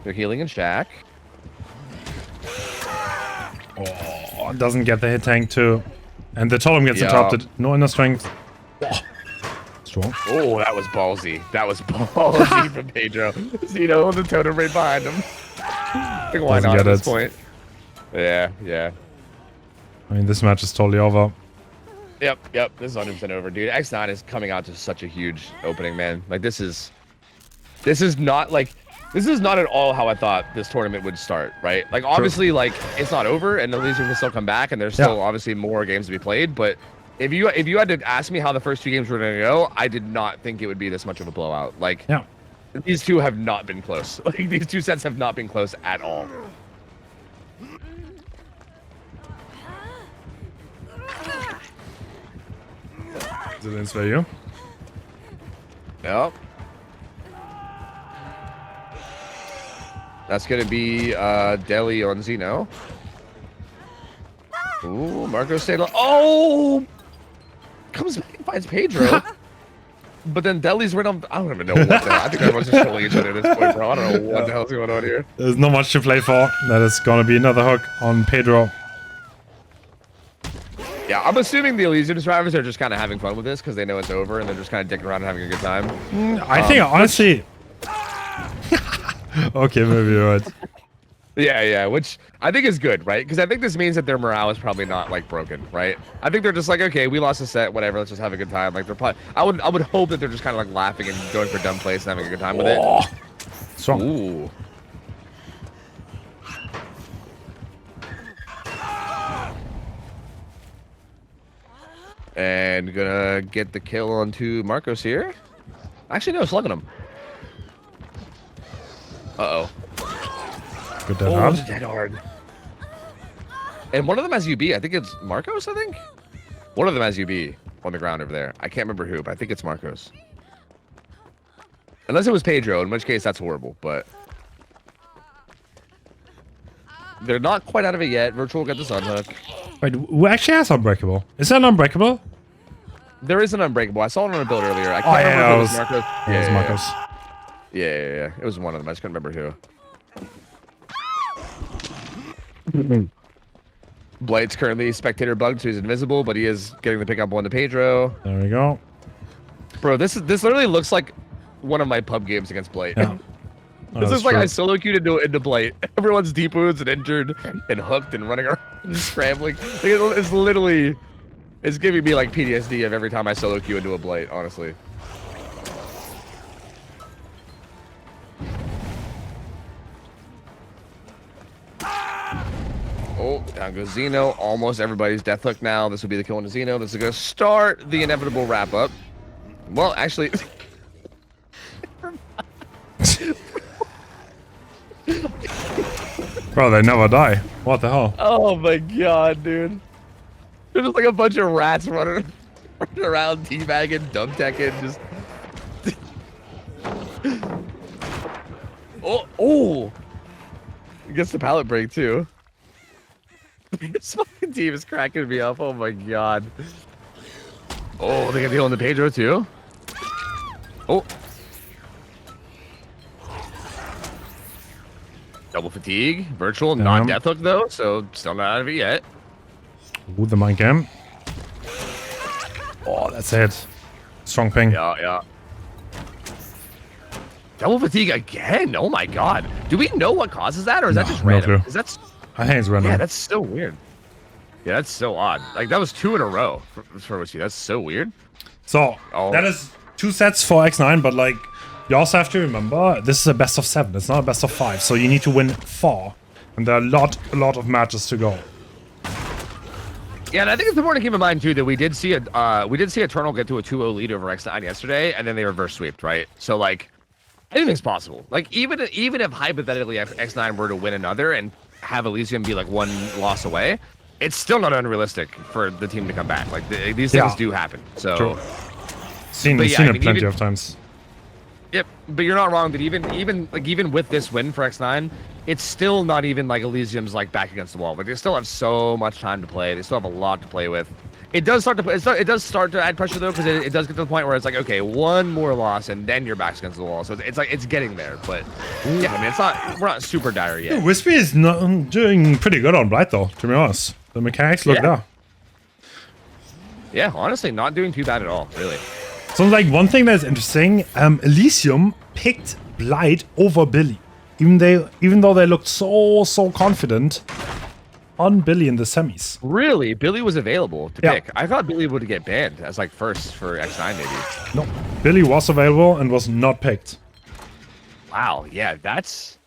B: They're healing in Shack.
A: Oh, doesn't get the hit tank too. And the totem gets
B: Yeah.
A: interrupted. No inner strength. Strong.
B: Oh, that was ballsy. That was ballsy from Pedro. Xeno on the totem right behind him. I think why
A: Doesn't
B: not
A: get
B: at this
A: it.
B: point? Yeah.
A: I mean, this match is totally over.
B: Yep. This is 100% over, dude. X9 is coming out to such a huge opening, man. Like this is not at all how I thought this tournament would start, right? Like obviously, like it's not over, and Elysium can still come back, and there's still obviously more games to be played. But if you had to ask me how the first 2 games were gonna go, I did not think it would be this much of a blowout. Like these 2 have not been close. Like these 2 sets have not been close at all.
A: Did it inspire you?
B: Yep. That's gonna be Deli on Xeno. Ooh, Marco stayed on. Oh! Comes back and finds Pedro. But then Deli's right on. I don't even know what the hell. I think everyone's just trolling each other at this point, bro. I don't know what the hell's going on here.
A: There's not much to play for. That is gonna be another hook on Pedro.
B: Yeah, I'm assuming the Elysium survivors are just kind of having fun with this because they know it's over and they're just kind of dicking around and having a good time.
A: I think honestly. Okay, maybe you're right.
B: Yeah, which I think is good, right? Because I think this means that their morale is probably not like broken, right? I think they're just like, okay, we lost a set, whatever, let's just have a good time. Like they're probably, I would hope that they're just kind of like laughing and going for dumb plays and having a good time with it.
A: Strong.
B: Ooh. And gonna get the kill onto Marcos here. Actually, no, slugging him. Uh-oh.
A: Good dead hard.
B: Dead hard. And one of them has UB. I think it's Marcos, I think? One of them has UB on the ground over there. I can't remember who, but I think it's Marcos. Unless it was Pedro, in which case that's horrible, but... They're not quite out of it yet. Virtual will get the sunhook.
A: Wait, who actually has Unbreakable? Is that Unbreakable?
B: There is an Unbreakable. I saw it on a build earlier. I can't
A: yeah,
B: remember if
A: it
B: it was
A: was-
B: Marcos.
A: Yeah, it's Marcos.
B: Yeah. It was one of them. I just couldn't remember who. Blight's currently spectator bugged, so he's invisible, but he is getting the pickup one to Pedro.
A: There we go.
B: Bro, this literally looks like one of my pub games against Blight.
A: Yeah. Oh,
B: This
A: that's
B: is like
A: true.
B: I solo queued into Blight. Everyone's deep wounds and injured and hooked and running around and scrambling. Like, it's literally, it's giving me like PTSD of every time I solo queue into a Blight, honestly. Oh, down goes Xeno. Almost everybody's death hook now. This will be the kill on Xeno. This is going to start the inevitable wrap up. Well, actually...
A: Bro, they never die. What the hell?
B: Oh my god, dude. There's just like a bunch of rats running around, teabagging, dump teching, just... oh! Gets the pallet break, too. This fucking team is cracking me up. Oh my god. Oh, they got the heal on the Pedro, too. Oh. Double fatigue. Virtual, not death hook, though, so still not out of it yet.
A: Ooh, the mind game. Oh, that's it. Strong ping.
B: Yeah. Double fatigue again. Oh my god. Do we know what causes that, or is that just
A: No
B: random?
A: clue.
B: 'Cause that's
A: I think it's random.
B: yeah, that's so weird. Yeah, that's so odd. Like that was 2 in a row for Whiskey. That's so weird.
A: So,
B: Oh.
A: that is 2 sets for X9, but like, you also have to remember, this is a best of 7. It's not a best of 5, so you need to win 4. And there are a lot of matches to go.
B: Yeah, and I think it's important to keep in mind too that we did see Eternal get to a 2-0 lead over X9 yesterday, and then they reverse sweeped, right? So like, anything's possible. Like even if hypothetically X9 were to win another and have Elysium be like 1 loss away, it's still not unrealistic for the team to come back. Like these things do happen. So
A: True. Seen
B: I
A: it
B: mean,
A: plenty
B: even-
A: of times.
B: Yep, but you're not wrong that even with this win for X9, it's still not even like Elysium's like back against the wall. Like they still have so much time to play. They still have a lot to play with. It does start to add pressure though, because it does get to the point where it's like, okay, 1 more loss and then your back's against the wall. So it's like it's getting there. But yeah, I mean we're not super dire yet.
A: Wispy is not doing pretty good on Blight though, to be honest. The mechanics look there.
B: Yeah, honestly, not doing too bad at all, really.
A: So like one thing that's interesting, Elysium picked Blight over Billy. Even though they looked so confident on Billy in the semis.
B: Really, Billy was available to
A: Yeah.
B: pick. I thought Billy would get banned as like first for X9 maybe.
A: No, Billy was available and was not picked.
B: Wow, yeah, that's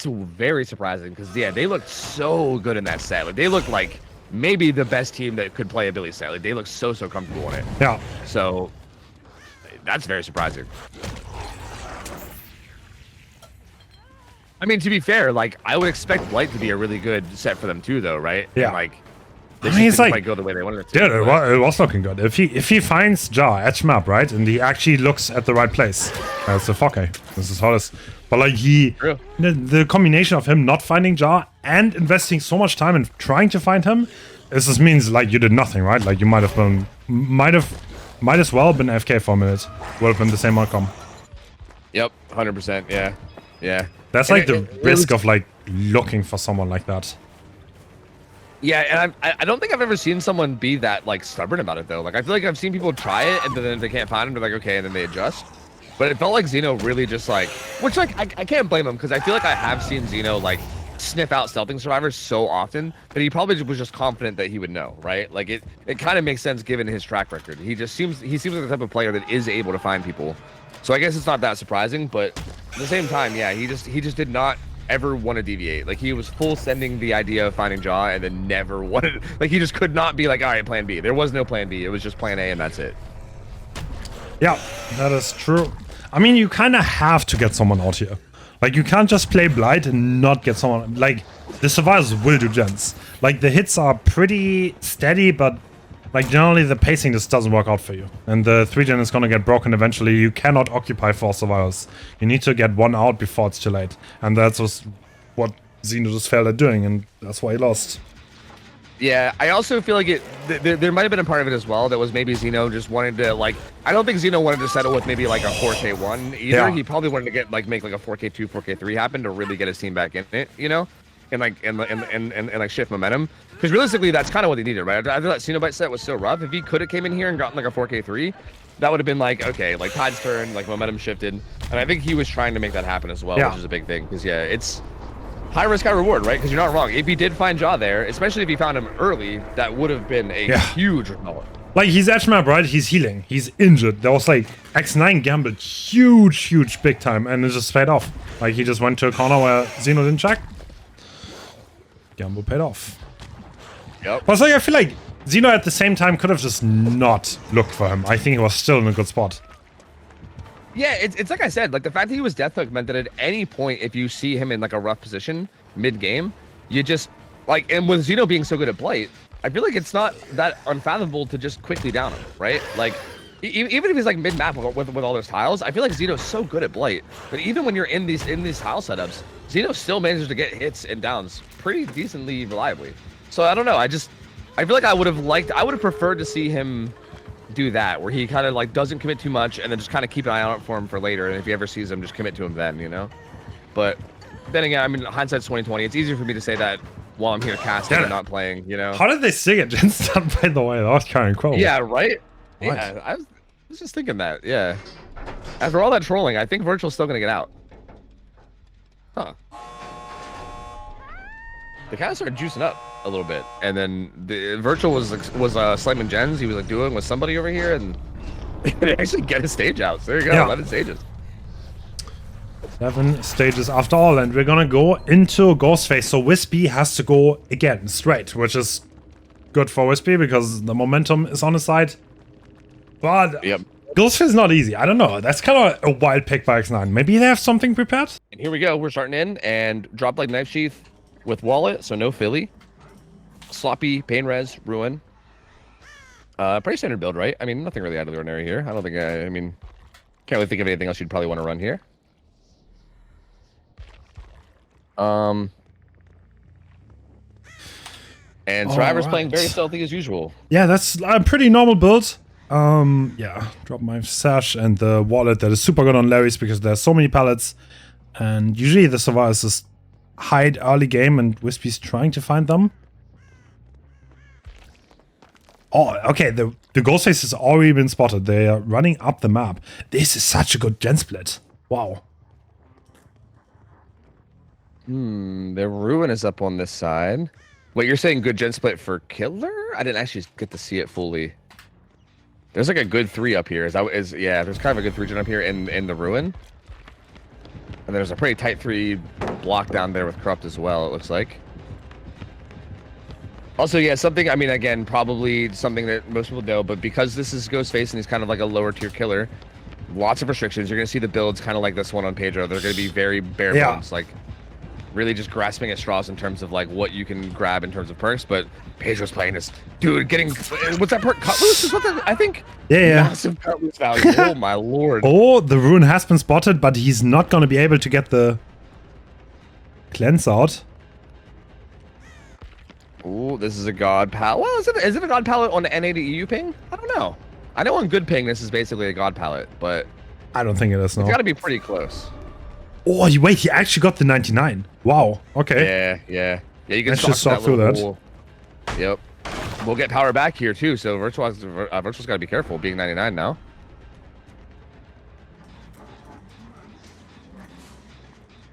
B: very surprising because yeah, they looked so good in that set. Like they looked like maybe the best team that could play a Billy set. Like they looked so comfortable in it.
A: Yeah.
B: So that's very surprising. I mean, to be fair, like I would expect Blight to be a really good set for them too, though, right?
A: Yeah.
B: And, like,
A: I
B: this
A: mean,
B: just
A: it's
B: didn't
A: like-
B: quite go the way they wanted it to.
A: Yeah,
B: but-
A: it was looking good. If he finds Jar edge map, right, and he actually looks at the right place, that's the 4K. This is how this. But like
B: True.
A: the combination of him not finding Jar and investing so much time in trying to find him, this just means like you did nothing, right? Like you might as well been AFK for a minute. Would have been the same outcome.
B: Yep, 100%. Yeah.
A: That's
B: And
A: like the
B: it
A: risk
B: was-
A: of like looking for someone like that.
B: Yeah, and I don't think I've ever seen someone be that like stubborn about it though. Like I feel like I've seen people try it and then if they can't find him, they're like okay, and then they adjust. But it felt like Xeno really just like, which like I can't blame him because I feel like I have seen Xeno like sniff out stealthing survivors so often that he probably was just confident that he would know, right? Like it kind of makes sense given his track record. He seems like the type of player that is able to find people. So I guess it's not that surprising, but at the same time, yeah, he just did not ever want to deviate. Like he was full sending the idea of finding Jaw and then never wanted, like he just could not be like, all right, plan B. There was no plan B. It was just plan A and that's it.
A: Yeah, that is true. I mean, you kind of have to get someone out here. Like, you can't just play Blight and not get someone. Like, the survivors will do gens. Like, the hits are pretty steady, but, like, generally the pacing just doesn't work out for you. And the 3-gen is gonna get broken eventually. You cannot occupy 4 survivors. You need to get one out before it's too late. And that's what Xeno just failed at doing, and that's why he lost.
B: Yeah, I also feel like there might have been a part of it as well that was maybe Xeno just wanted to, like, I don't think Xeno wanted to settle with maybe like a 4K1 either.
A: Yeah.
B: He probably wanted to get make like a 4K2, 4K3 happen to really get his team back in it, you know, and like shift momentum. Because realistically, that's kind of what he needed, right? I thought that Cenobite set was so rough. If he could have came in here and gotten like a 4K3, that would have been like, okay, like tide's turned, like momentum shifted, and I think he was trying to make that happen as well,
A: Yeah.
B: which is a big thing. Because yeah, it's high risk, high reward, right? Because you're not wrong. If he did find Jaw there, especially if he found him early, that would have been a huge result.
A: Like, he's edge map, right? He's healing. He's injured. There was like X9 gambled huge, big time, and it just paid off. Like, he just went to a corner where Xeno didn't check. Gamble paid off.
B: Yep.
A: But it's like, I feel like Xeno at the same time could have just not looked for him. I think he was still in a good spot.
B: Yeah, it's like I said, like the fact that he was death hook meant that at any point, if you see him in like a rough position mid-game, you just like, and with Xeno being so good at Blight, I feel like it's not that unfathomable to just quickly down him, right? Like, even if he's like mid-map with all those tiles, I feel like Xeno's so good at Blight. But even when you're in these tile setups, Xeno still manages to get hits and downs pretty decently reliably. So I don't know. I feel like I would have preferred to see him do that, where he kind of like doesn't commit too much and then just kind of keep an eye out for him for later, and if he ever sees him, just commit to him then, you know. But then again, I mean, hindsight's 20/20. It's easier for me to say that while I'm here casting and not playing, you know.
A: How did they sing it, Jensen, by the way? That was kind of cool.
B: Yeah, right.
A: What?
B: Yeah, I was just thinking that. Yeah, after all that trolling, I think Virtual's still gonna get out. Huh. They kind of started juicing up a little bit, and then the Virtual was slamming gens. He was like doing with somebody over here, and they actually get his stage out. So there you go,
A: Yeah.
B: 11 stages.
A: 7 stages after all, and we're gonna go into Ghostface. So Wispy has to go again straight, which is good for Wispy because the momentum is on his side. But
B: Yep.
A: Ghostface is not easy. I don't know. That's kind of a wild pick by X9. Maybe they have something prepared.
B: And here we go. We're starting in and drop like knife sheath with wallet, so no Philly. Sloppy, pain res, ruin. Pretty standard build, right? I mean, nothing really out of the ordinary here. I don't think, I mean, can't really think of anything else you'd probably want to run here. And Survivor's playing very stealthy as usual.
A: Yeah, that's a pretty normal build. Yeah, drop my sash and the wallet that is super good on Larry's because there's so many pallets. And usually the survivors just hide early game and Wispy's trying to find them. Oh, okay, the Ghostface has already been spotted. They are running up the map. This is such a good gen split. Wow.
B: The ruin is up on this side. Wait, you're saying good gen split for killer? I didn't actually get to see it fully. There's like a good 3 up here. Yeah, there's kind of a good 3 gen up here in the ruin. And there's a pretty tight 3 block down there with corrupt as well, it looks like. Also, yeah, something, I mean, again, probably something that most people know, but because this is Ghostface and he's kind of like a lower tier killer, lots of restrictions. You're going to see the builds kind of like this one on Pedro. They're going to be very bare bones, like really just grasping at straws in terms of like what you can grab in terms of perks. But Pedro's playing this, dude, getting, what's that perk? Cut loose is what that, I think?
A: Yeah.
B: Massive cut loose value. Oh, my lord.
A: Oh, the ruin has been spotted, but he's not going to be able to get the cleanse out.
B: Ooh, this is a god palette. Well, is it a god palette on the NA to EU ping? I don't know. I know on good ping this is basically a god palette, but
A: I don't think it is, no.
B: it's got to be pretty close.
A: Oh, wait, he actually got the 99. Wow, okay.
B: Yeah. You can
A: Let's just talk through that.
B: Pool. Yep. We'll get power back here too, so Virtual's got to be careful being 99 now.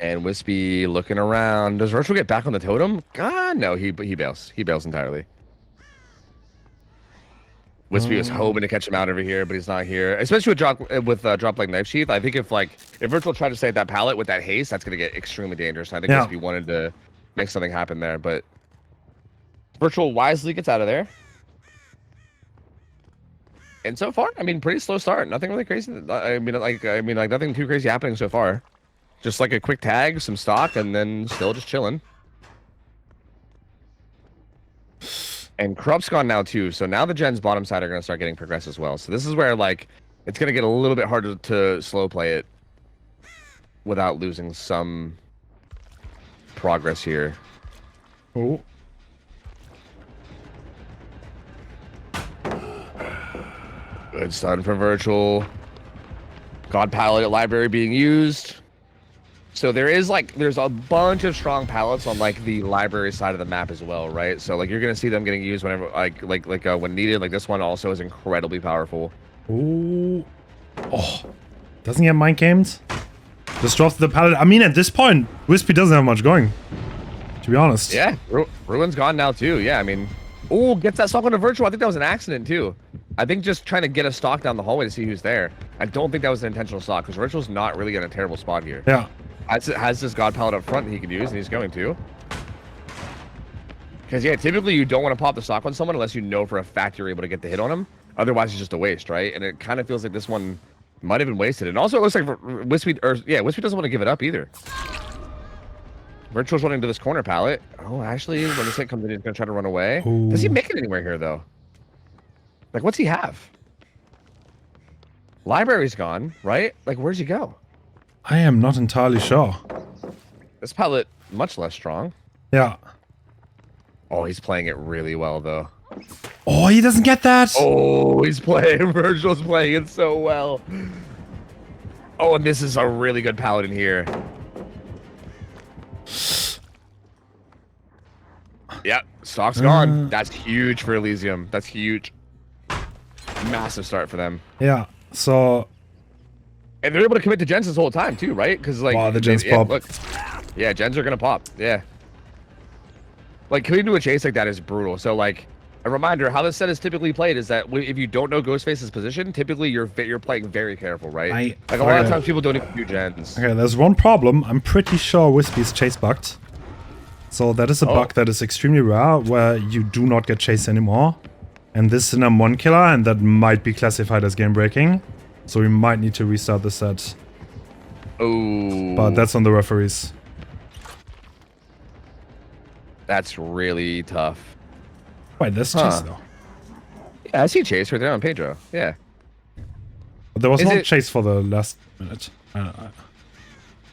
B: And Wispy looking around. Does Virtual get back on the totem? God, no. He bails. He bails entirely. Wispy was hoping to catch him out over here, but he's not here. Especially with drop like knife sheath. I think if Virtual tried to stay at that pallet with that haste, that's gonna get extremely dangerous. I think Wispy wanted to make something happen there, but Virtual wisely gets out of there. And so far, I mean, pretty slow start. Nothing really crazy. I mean, nothing too crazy happening so far. Just like a quick tag, some stock, and then still just chilling. And Corrupt's gone now too, so now the gens bottom side are going to start getting progress as well. So this is where it's going to get a little bit harder to slow play it without losing some progress here.
A: Oh.
B: Good stun for Virtual. God Pallet Library being used. So there's a bunch of strong pallets on the library side of the map as well, right? So you're gonna see them getting used whenever when needed. This one also is incredibly powerful.
A: Ooh. Oh, doesn't get mind games. Just drops the pallet. I mean, at this point, Wispy doesn't have much going, to be honest.
B: Yeah, Ruin's gone now too. Yeah, I mean, oh, gets that stock on a Virtual. I think that was an accident too. I think just trying to get a stock down the hallway to see who's there. I don't think that was an intentional stock because Virtual's not really in a terrible spot here.
A: Yeah.
B: Has this God Pallet up front that he can use, and he's going to. Because, yeah, typically you don't want to pop the stock on someone unless you know for a fact you're able to get the hit on him. Otherwise, it's just a waste, right? And it kind of feels like this one might have been wasted. And also, it looks like Wispy doesn't want to give it up either. Virtual's running to this corner pallet. Oh, actually, when this hit comes in, he's going to try to run away.
A: Ooh.
B: Does he make it anywhere here, though? What's he have? Library's gone, right? Where's he go?
A: I am not entirely sure.
B: This pallet, much less strong.
A: Yeah.
B: Oh, he's playing it really well, though.
A: Oh, he doesn't get that.
B: Oh, he's playing. Virtual's playing it so well. Oh, and this is a really good pallet in here. Yep, stock's gone. That's huge for Elysium. That's huge. Massive start for them.
A: Yeah, so...
B: And they're able to commit to gens this whole time, too, right? Because,
A: wow, the gens pop.
B: Look, yeah, gens are going to pop. Yeah. Killing to a chase like that is brutal. So, a reminder, how this set is typically played is that if you don't know Ghostface's position, typically you're playing very careful, right? A lot of times people don't even do gens.
A: Okay, there's one problem. I'm pretty sure Wispy's chase bugged. So that is a bug that is extremely rare, where you do not get chased anymore. And this is an M1 killer, and that might be classified as game breaking. So we might need to restart the set.
B: Oh.
A: But that's on the referees.
B: That's really tough.
A: Wait, there's chase though.
B: Yeah, I see chase right there on Pedro. Yeah.
A: But there was no chase for the last minute.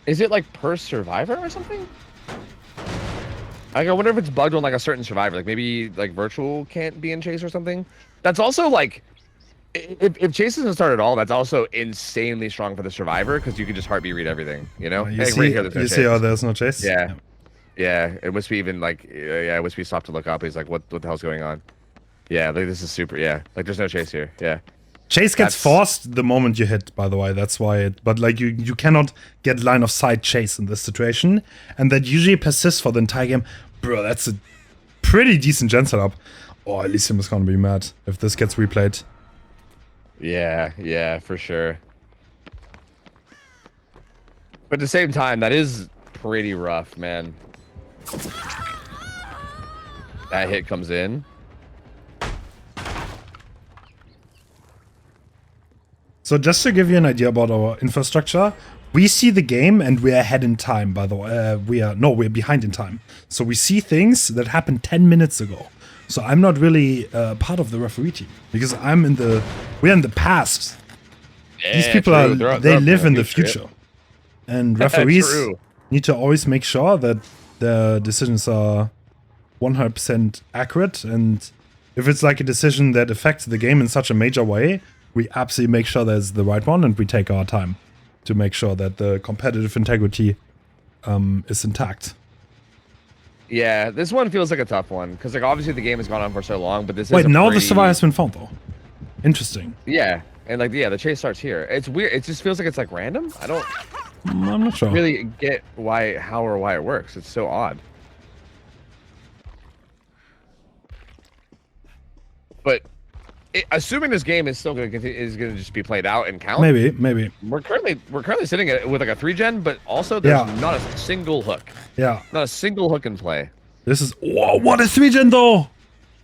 B: Is it per survivor or something? I wonder if it's bugged on a certain survivor. Maybe Virtual can't be in chase or something. That's also if chase doesn't start at all, that's also insanely strong for the survivor because you can just heartbeat read everything, you know?
A: You see, there's no chase?
B: Yeah. Yeah, and Wispy even Wispy stopped to look up. He's like, what the hell's going on? Yeah, this is super, yeah. There's no chase here, yeah.
A: Chase gets forced the moment you hit, by the way. That's why it, but you cannot get line of sight chase in this situation. And that usually persists for the entire game. Bro, that's a pretty decent gen setup. Oh, Elysium is gonna be mad if this gets replayed.
B: Yeah, for sure. But at the same time, that is pretty rough, man. That hit comes in.
A: So just to give you an idea about our infrastructure, we see the game and we're ahead in time, by the way. We're behind in time. So we see things that happened 10 minutes ago. So I'm not really part of the referee team because we're in the past.
B: Yeah,
A: these people they live in the future. And referees need to always make sure that their decisions are 100% accurate. And if it's a decision that affects the game in such a major way, we absolutely make sure there's the right one and we take our time to make sure that the competitive integrity is intact.
B: Yeah, this one feels like a tough one because obviously the game has gone on for so long, but this
A: is now the survivor has been found though. Interesting.
B: Yeah, and the chase starts here. It's weird. It just feels like it's random.
A: I'm not sure.
B: Really get how or why it works. It's so odd. But assuming this game is still going to just be played out and count.
A: Maybe.
B: We're currently sitting with like a 3-gen, but also there's not a single hook.
A: Yeah.
B: Not a single hook in play.
A: This is what a 3-gen though.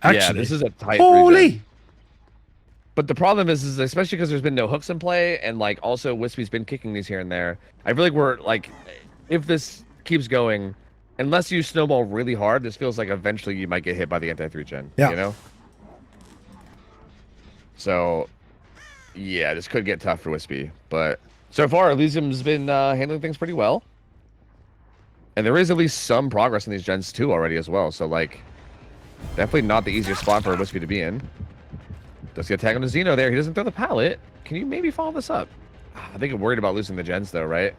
A: Actually,
B: yeah, this is a tight 3-gen.
A: Holy.
B: But the problem is especially because there's been no hooks in play, and like also Wispy's been kicking these here and there. I feel like we're like, if this keeps going, unless you snowball really hard, this feels like eventually you might get hit by the anti-3-gen.
A: Yeah.
B: You know. So, yeah, this could get tough for Wispy, but so far Elysium's been handling things pretty well, and there is at least some progress in these gens too already as well. So like, definitely not the easiest spot for Wispy to be in. Does get a tag on the Xeno there. He doesn't throw the pallet. Can you maybe follow this up? I think I'm worried about losing the gens though, right?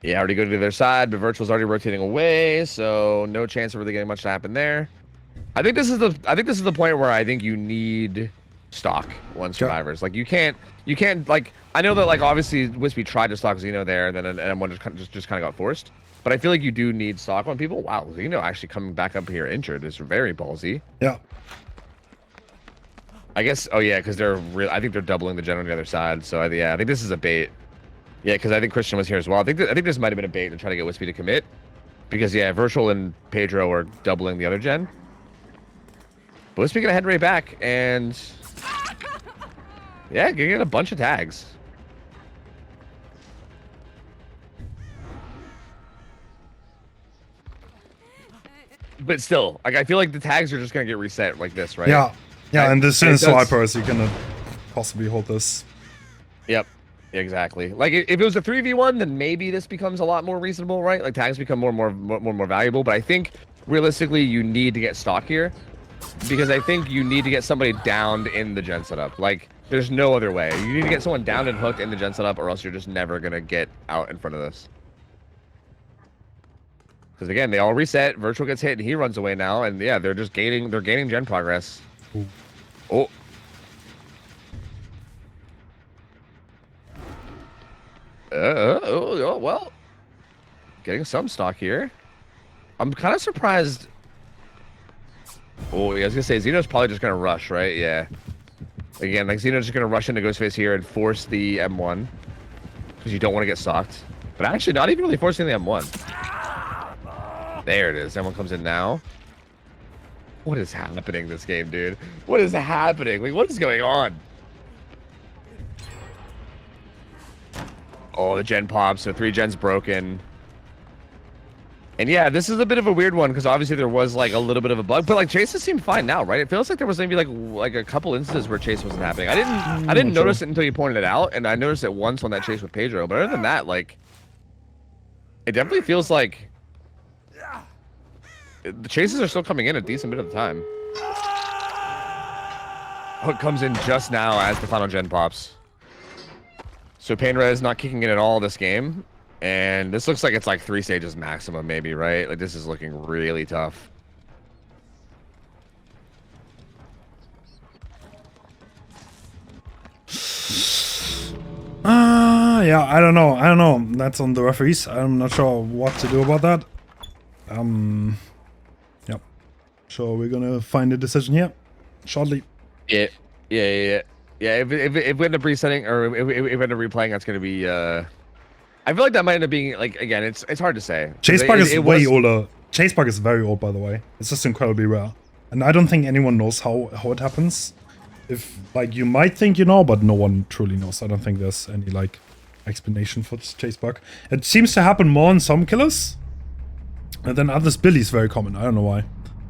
B: Yeah, already go to the other side, but Virtual's already rotating away, so no chance of really getting much to happen there. I think this is the point where I think you need stock one survivors. Like you can't like, I know that like obviously Wispy tried to stock Xeno there, and then an M1 just kind of got forced. But I feel like you do need stock on people. Wow, Xeno actually coming back up here injured is very ballsy.
A: Yeah.
B: I guess. Oh yeah, because I think they're doubling the gen on the other side. So yeah, I think this is a bait. Yeah, because I think Christian was here as well. I think this might have been a bait to try to get Wispy to commit, because yeah, Virtual and Pedro are doubling the other gen. But Wispy gonna head right back, and yeah, gonna get a bunch of tags. But still, like I feel like the tags are just gonna get reset like this, right?
A: Yeah. And the Snipers, you can possibly hold this.
B: Yep. Exactly. Like if it was a 3v1, then maybe this becomes a lot more reasonable, right? Like tags become more valuable. But I think realistically, you need to get stock here, because I think you need to get somebody downed in the gen setup. Like there's no other way. You need to get someone downed and hooked in the gen setup, or else you're just never gonna get out in front of this. Because again, they all reset. Virtual gets hit, and he runs away now. And yeah, they're just gaining gen progress.
A: Ooh.
B: Oh. Oh, well, getting some stock here. I'm kind of surprised. Oh, yeah, I was gonna say Xeno's probably just gonna rush, right? Yeah. Again, like Xeno's just gonna rush into Ghostface here and force the M1, because you don't want to get stalked. But actually, not even really forcing the M1. There it is. M1 comes in now. What is happening this game, dude? What is happening? Like, what is going on? Oh, the gen pops, so 3 gens broken. And yeah, this is a bit of a weird one, because obviously there was like a little bit of a bug, but like chases seem fine now, right? It feels like there was maybe like a couple instances where chase wasn't happening. I didn't notice it until you pointed it out, and I noticed it once on that chase with Pedro, but other than that, like, it definitely feels like the chases are still coming in a decent bit of the time. Hook comes in just now as the final gen pops. So Painra is not kicking in at all this game. And this looks like it's like 3 stages maximum, maybe, right? Like, this is looking really tough.
A: Yeah, I don't know. That's on the referees. I'm not sure what to do about that. Yep. So we're gonna find a decision here shortly.
B: Yeah. If we end up resetting, or if we end up replaying, that's gonna be I feel like that might end up being, like, again, it's hard to say.
A: Chasebug is way older. Chasebug is very old, by the way. It's just incredibly rare. And I don't think anyone knows how it happens. If, like, you might think you know, but no one truly knows. I don't think there's any, like, explanation for this Chasebug. It seems to happen more in some killers. And then others, Billy's very common. I don't know why.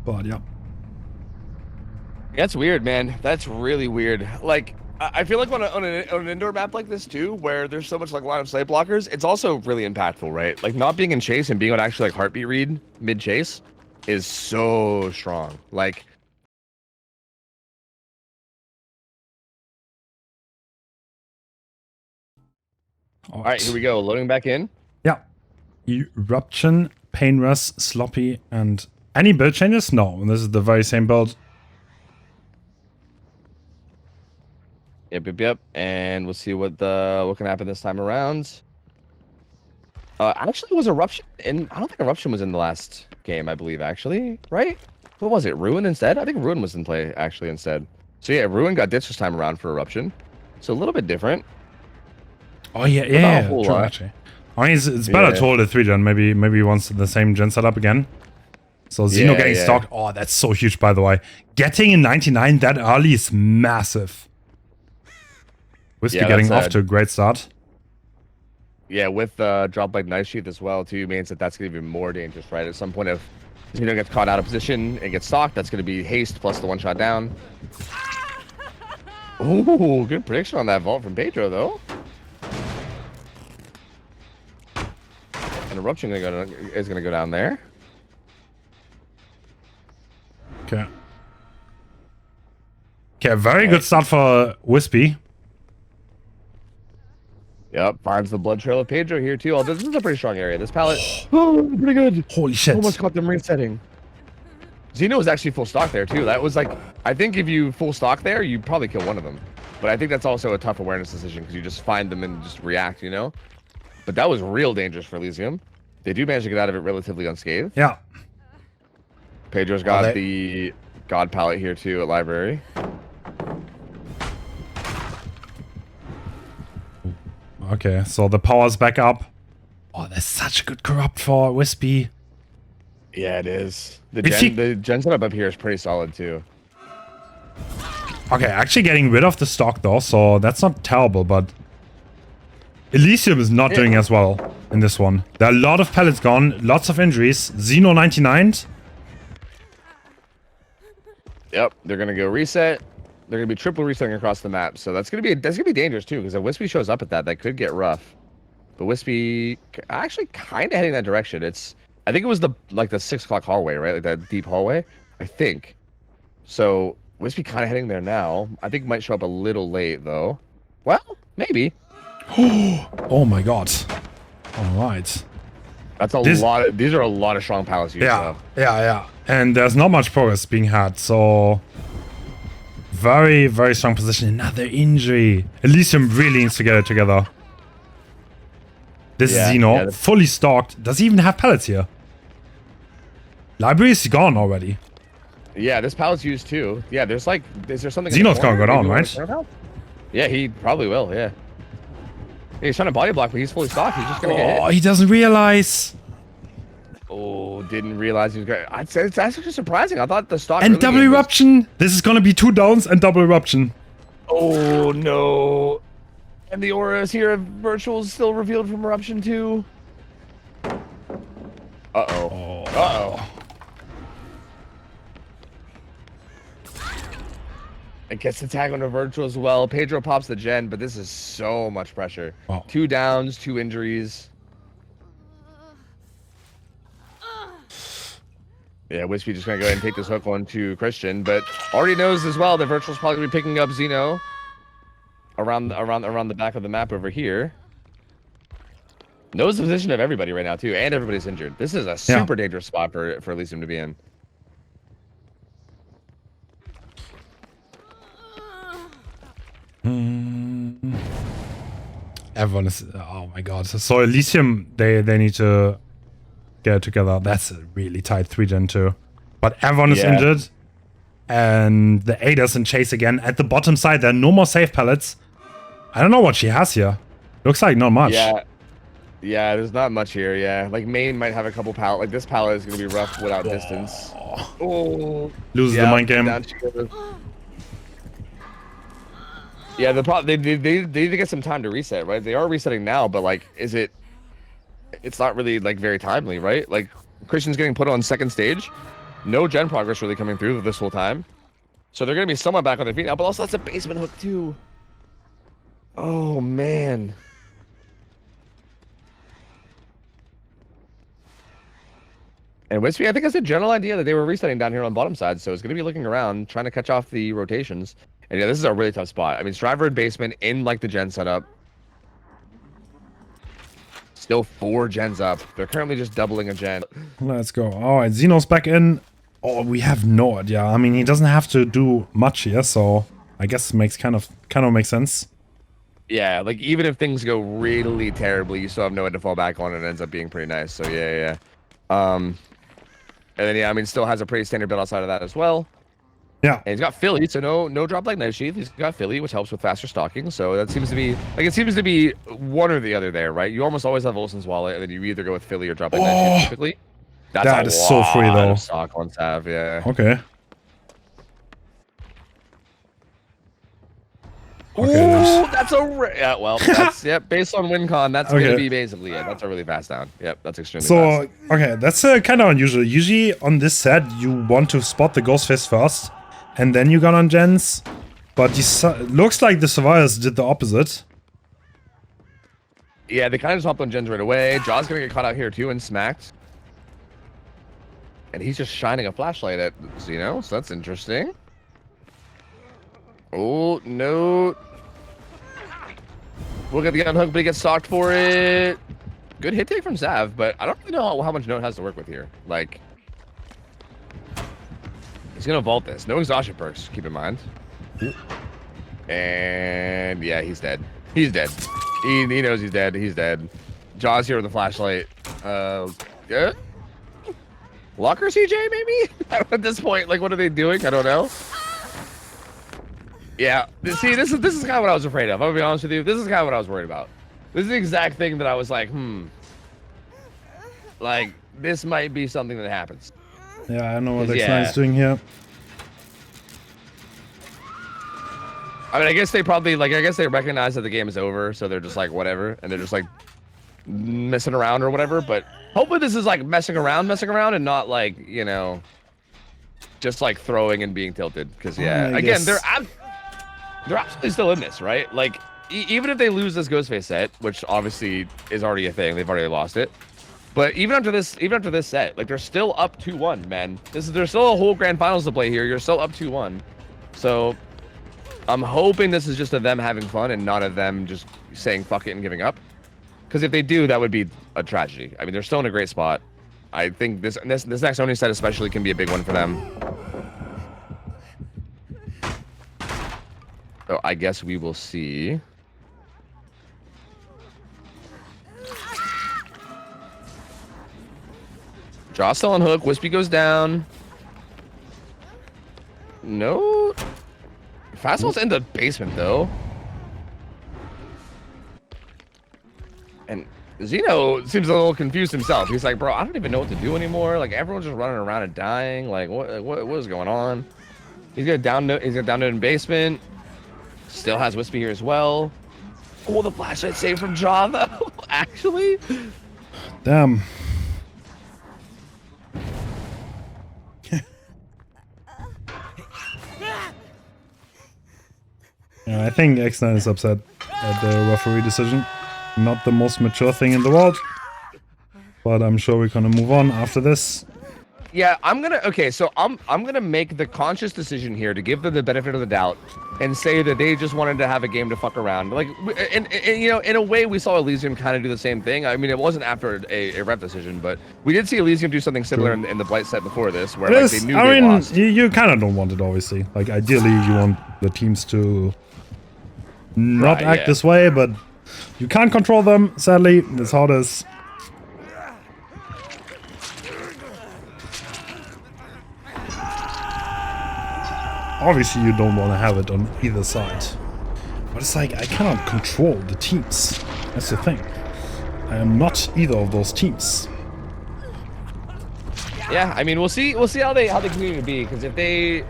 A: But, yeah.
B: That's weird, man. That's really weird. Like, I feel like on an indoor map like this too, where there's so much like line of sight blockers, it's also really impactful, right? Like not being in chase and being on actually like heartbeat read mid chase is so strong. Like, all right, here we go. Loading back in.
A: Yeah. Eruption, Painrush, Sloppy, and any build changes? No, this is the very same build.
B: Yep. And we'll see what can happen this time around. Actually, it was Eruption, and I don't think Eruption was in the last game. I believe actually, right? What was it? Ruin instead? I think Ruin was in play actually instead. So yeah, Ruin got ditched this time around for Eruption. So a little bit different.
A: Oh yeah, true actually. I mean, it's better to hold a 3-gen. Maybe he wants the same gen setup again. So Xeno getting stalked. Oh, that's so huge, by the way. Getting in 99 that early is massive. Whiskey getting off to a great start.
B: Yeah, with drop like Night Sheath as well too means that's going to be even more dangerous, right? At some point, if Xeno gets caught out of position and gets stalked, that's going to be haste plus the 1-shot down. Ooh, good prediction on that vault from Pedro though. And Eruption is going to go down there.
A: Okay. Okay, very good start for Wispy.
B: Yep, finds the blood trail of Pedro here too. Oh, this is a pretty strong area. This pallet, oh, pretty good.
A: Holy shit.
B: Almost caught them resetting. Xeno was actually full stock there too. That was like, I think if you full stock there, you probably kill one of them. But I think that's also a tough awareness decision because you just find them and just react, you know? But that was real dangerous for Elysium. They do manage to get out of it relatively unscathed.
A: Yeah.
B: Pedro's got the God pallet here too at Library.
A: Okay, so the power's back up. Oh, that's such a good corrupt for Wispy.
B: Yeah, it is. The gen setup up here is pretty solid too.
A: Okay, actually getting rid of the stock though, so that's not terrible, but Elysium is not doing as well in this one. There are a lot of pellets gone, lots of injuries. Xeno 99.
B: Yep, they're gonna go reset. They're gonna be triple resetting across the map, so that's gonna be dangerous too. Because if Wispy shows up at that could get rough. But Wispy actually kind of heading that direction. I think it was the 6 o'clock hallway, right? Like that deep hallway, I think. So Wispy kind of heading there now. I think might show up a little late though. Well, maybe.
A: Oh my god. All right.
B: That's a lot. These are a lot of strong pallets.
A: Yeah. And there's not much progress being had, so very, very strong position. Another injury. Elysium really needs to get it together. This is Xeno, fully stalked. Does he even have pallets here? Library is gone already.
B: Yeah, this pallet's used too. Yeah, is there something?
A: Xeno's gonna go down, right?
B: Yeah, he probably will. Yeah. He's trying to body block, but he's fully stocked. He's just gonna get hit.
A: Oh, he doesn't realize.
B: Oh, didn't realize he was going. It's actually surprising. I thought the stock.
A: And double eruption. This is gonna be 2 downs and double eruption.
B: Oh no. And the aura is here. Virtual is still revealed from eruption too. Uh-oh. It gets the tag on the virtual as well. Pedro pops the gen, but this is so much pressure.
A: Wow.
B: 2 downs, 2 injuries. Yeah, Wispy just gonna go ahead and take this hook one to Christian, but already knows as well that Virtual's probably gonna be picking up Xeno around the back of the map over here. Knows the position of everybody right now too, and everybody's injured. This is a super dangerous spot for Elysium to be in.
A: Everyone is. Oh my god. So Elysium, they need to get it together. That's a really tight 3-gen too. But everyone is injured. And the Ada's in chase again. At the bottom side, there are no more safe pellets. I don't know what she has here. Looks like not much.
B: Yeah, there's not much here, yeah. Like, main might have a couple pallet. Like, this pallet is going to be rough without distance. Oh.
A: Loses the mind game.
B: Yeah, they need to get some time to reset, right? They are resetting now, but, like, it's not really, like, very timely, right? Like, Christian's getting put on second stage. No gen progress really coming through this whole time. So they're going to be somewhat back on their feet now, but also that's a basement hook, too. Oh, man. And Wispy, I think it's a general idea that they were resetting down here on bottom side, so it's going to be looking around, trying to catch off the rotations. And yeah, this is a really tough spot. I mean, Striver and basement in, like, the gen setup. Still 4 gens up. They're currently just doubling a gen.
A: Let's go. All right, Xeno's back in. Oh, we have no idea. I mean, he doesn't have to do much here, so I guess makes kind of makes sense.
B: Yeah, like even if things go really terribly, you still have no one to fall back on, and it ends up being pretty nice. So yeah. And then yeah, I mean, still has a pretty standard build outside of that as well.
A: Yeah.
B: And he's got Philly, so no drop like Knife Sheath. He's got Philly, which helps with faster stalking. So that seems to be like it seems to be one or the other there, right? You almost always have Olsen's Wallet, and then you either go with Philly or drop like Knife Sheath typically. That's
A: that
B: a
A: is so free
B: lot
A: though.
B: of stock on Sav, yeah.
A: Okay.
B: Ooh, that's a yeah. Well, that's based on WinCon, that's
A: Okay.
B: gonna be basically it. That's a really fast down. Yep, that's extremely
A: So
B: fast.
A: okay, that's kind of unusual. Usually on this set, you want to spot the Ghostface first, and then you gun on gens. But looks like the survivors did the opposite.
B: Yeah, they kind of just hopped on gens right away. Jaw's gonna get caught out here too and smacked. And he's just shining a flashlight at Xeno, so that's interesting. Oh, no. We'll get the unhook, but he gets stalked for it. Good hit take from Sav, but I don't really know how much Note has to work with here. Like, he's going to vault this. No exhaustion perks, keep in mind. And, yeah, he's dead. He's dead. He knows he's dead. He's dead. Jaw's here with the flashlight. Yeah. Locker CJ, maybe? At this point, like, what are they doing? I don't know. Yeah, see, this is kind of what I was afraid of. I'll be honest with you. This is kind of what I was worried about. This is the exact thing that I was like, like, this might be something that happens.
A: Yeah, I don't know what
B: Yeah.
A: X9 is doing here.
B: I mean, I guess they probably, like, I guess they recognize that the game is over, so they're just like, whatever, and they're just like messing around or whatever, but hopefully this is like messing around and not like, you know, just like throwing and being tilted, because yeah, again, they're absolutely still in this, right? Like, even if they lose this Ghostface set, which obviously is already a thing, they've already lost it. But even after this set, like, they're still up 2-1, man. There's still a whole grand finals to play here. You're still up 2-1. So I'm hoping this is just of them having fun and not of them just saying fuck it and giving up. Because if they do, that would be a tragedy. I mean, they're still in a great spot. I think this next Oni set especially can be a big one for them. So I guess we will see. Draw still on hook. Wispy goes down. No. Fastball's in the basement though. And Xeno seems a little confused himself. He's like, bro, I don't even know what to do anymore. Like, everyone's just running around and dying. Like, what is going on? He's got down note in basement. Still has Wispy here as well. Oh, the flashlight save from Jaw though. Actually.
A: Damn. Yeah, I think X9 is upset at the referee decision. Not the most mature thing in the world, but I'm sure we're gonna move on after this.
B: Yeah, I'm gonna make the conscious decision here to give them the benefit of the doubt and say that they just wanted to have a game to fuck around. Like, and you know, in a way, we saw Elysium kind of do the same thing. I mean, it wasn't after a rep decision, but we did see Elysium do something similar in the Blight set before this, where like, they knew they lost.
A: You kind of don't want it, obviously. Like, ideally, you want the teams to not act this way, but you can't control them, sadly. That's how it is. Obviously, you don't want to have it on either side. But it's like, I cannot control the teams. That's the thing. I am not either of those teams.
B: Yeah, I mean, we'll see how they continue to be, because if they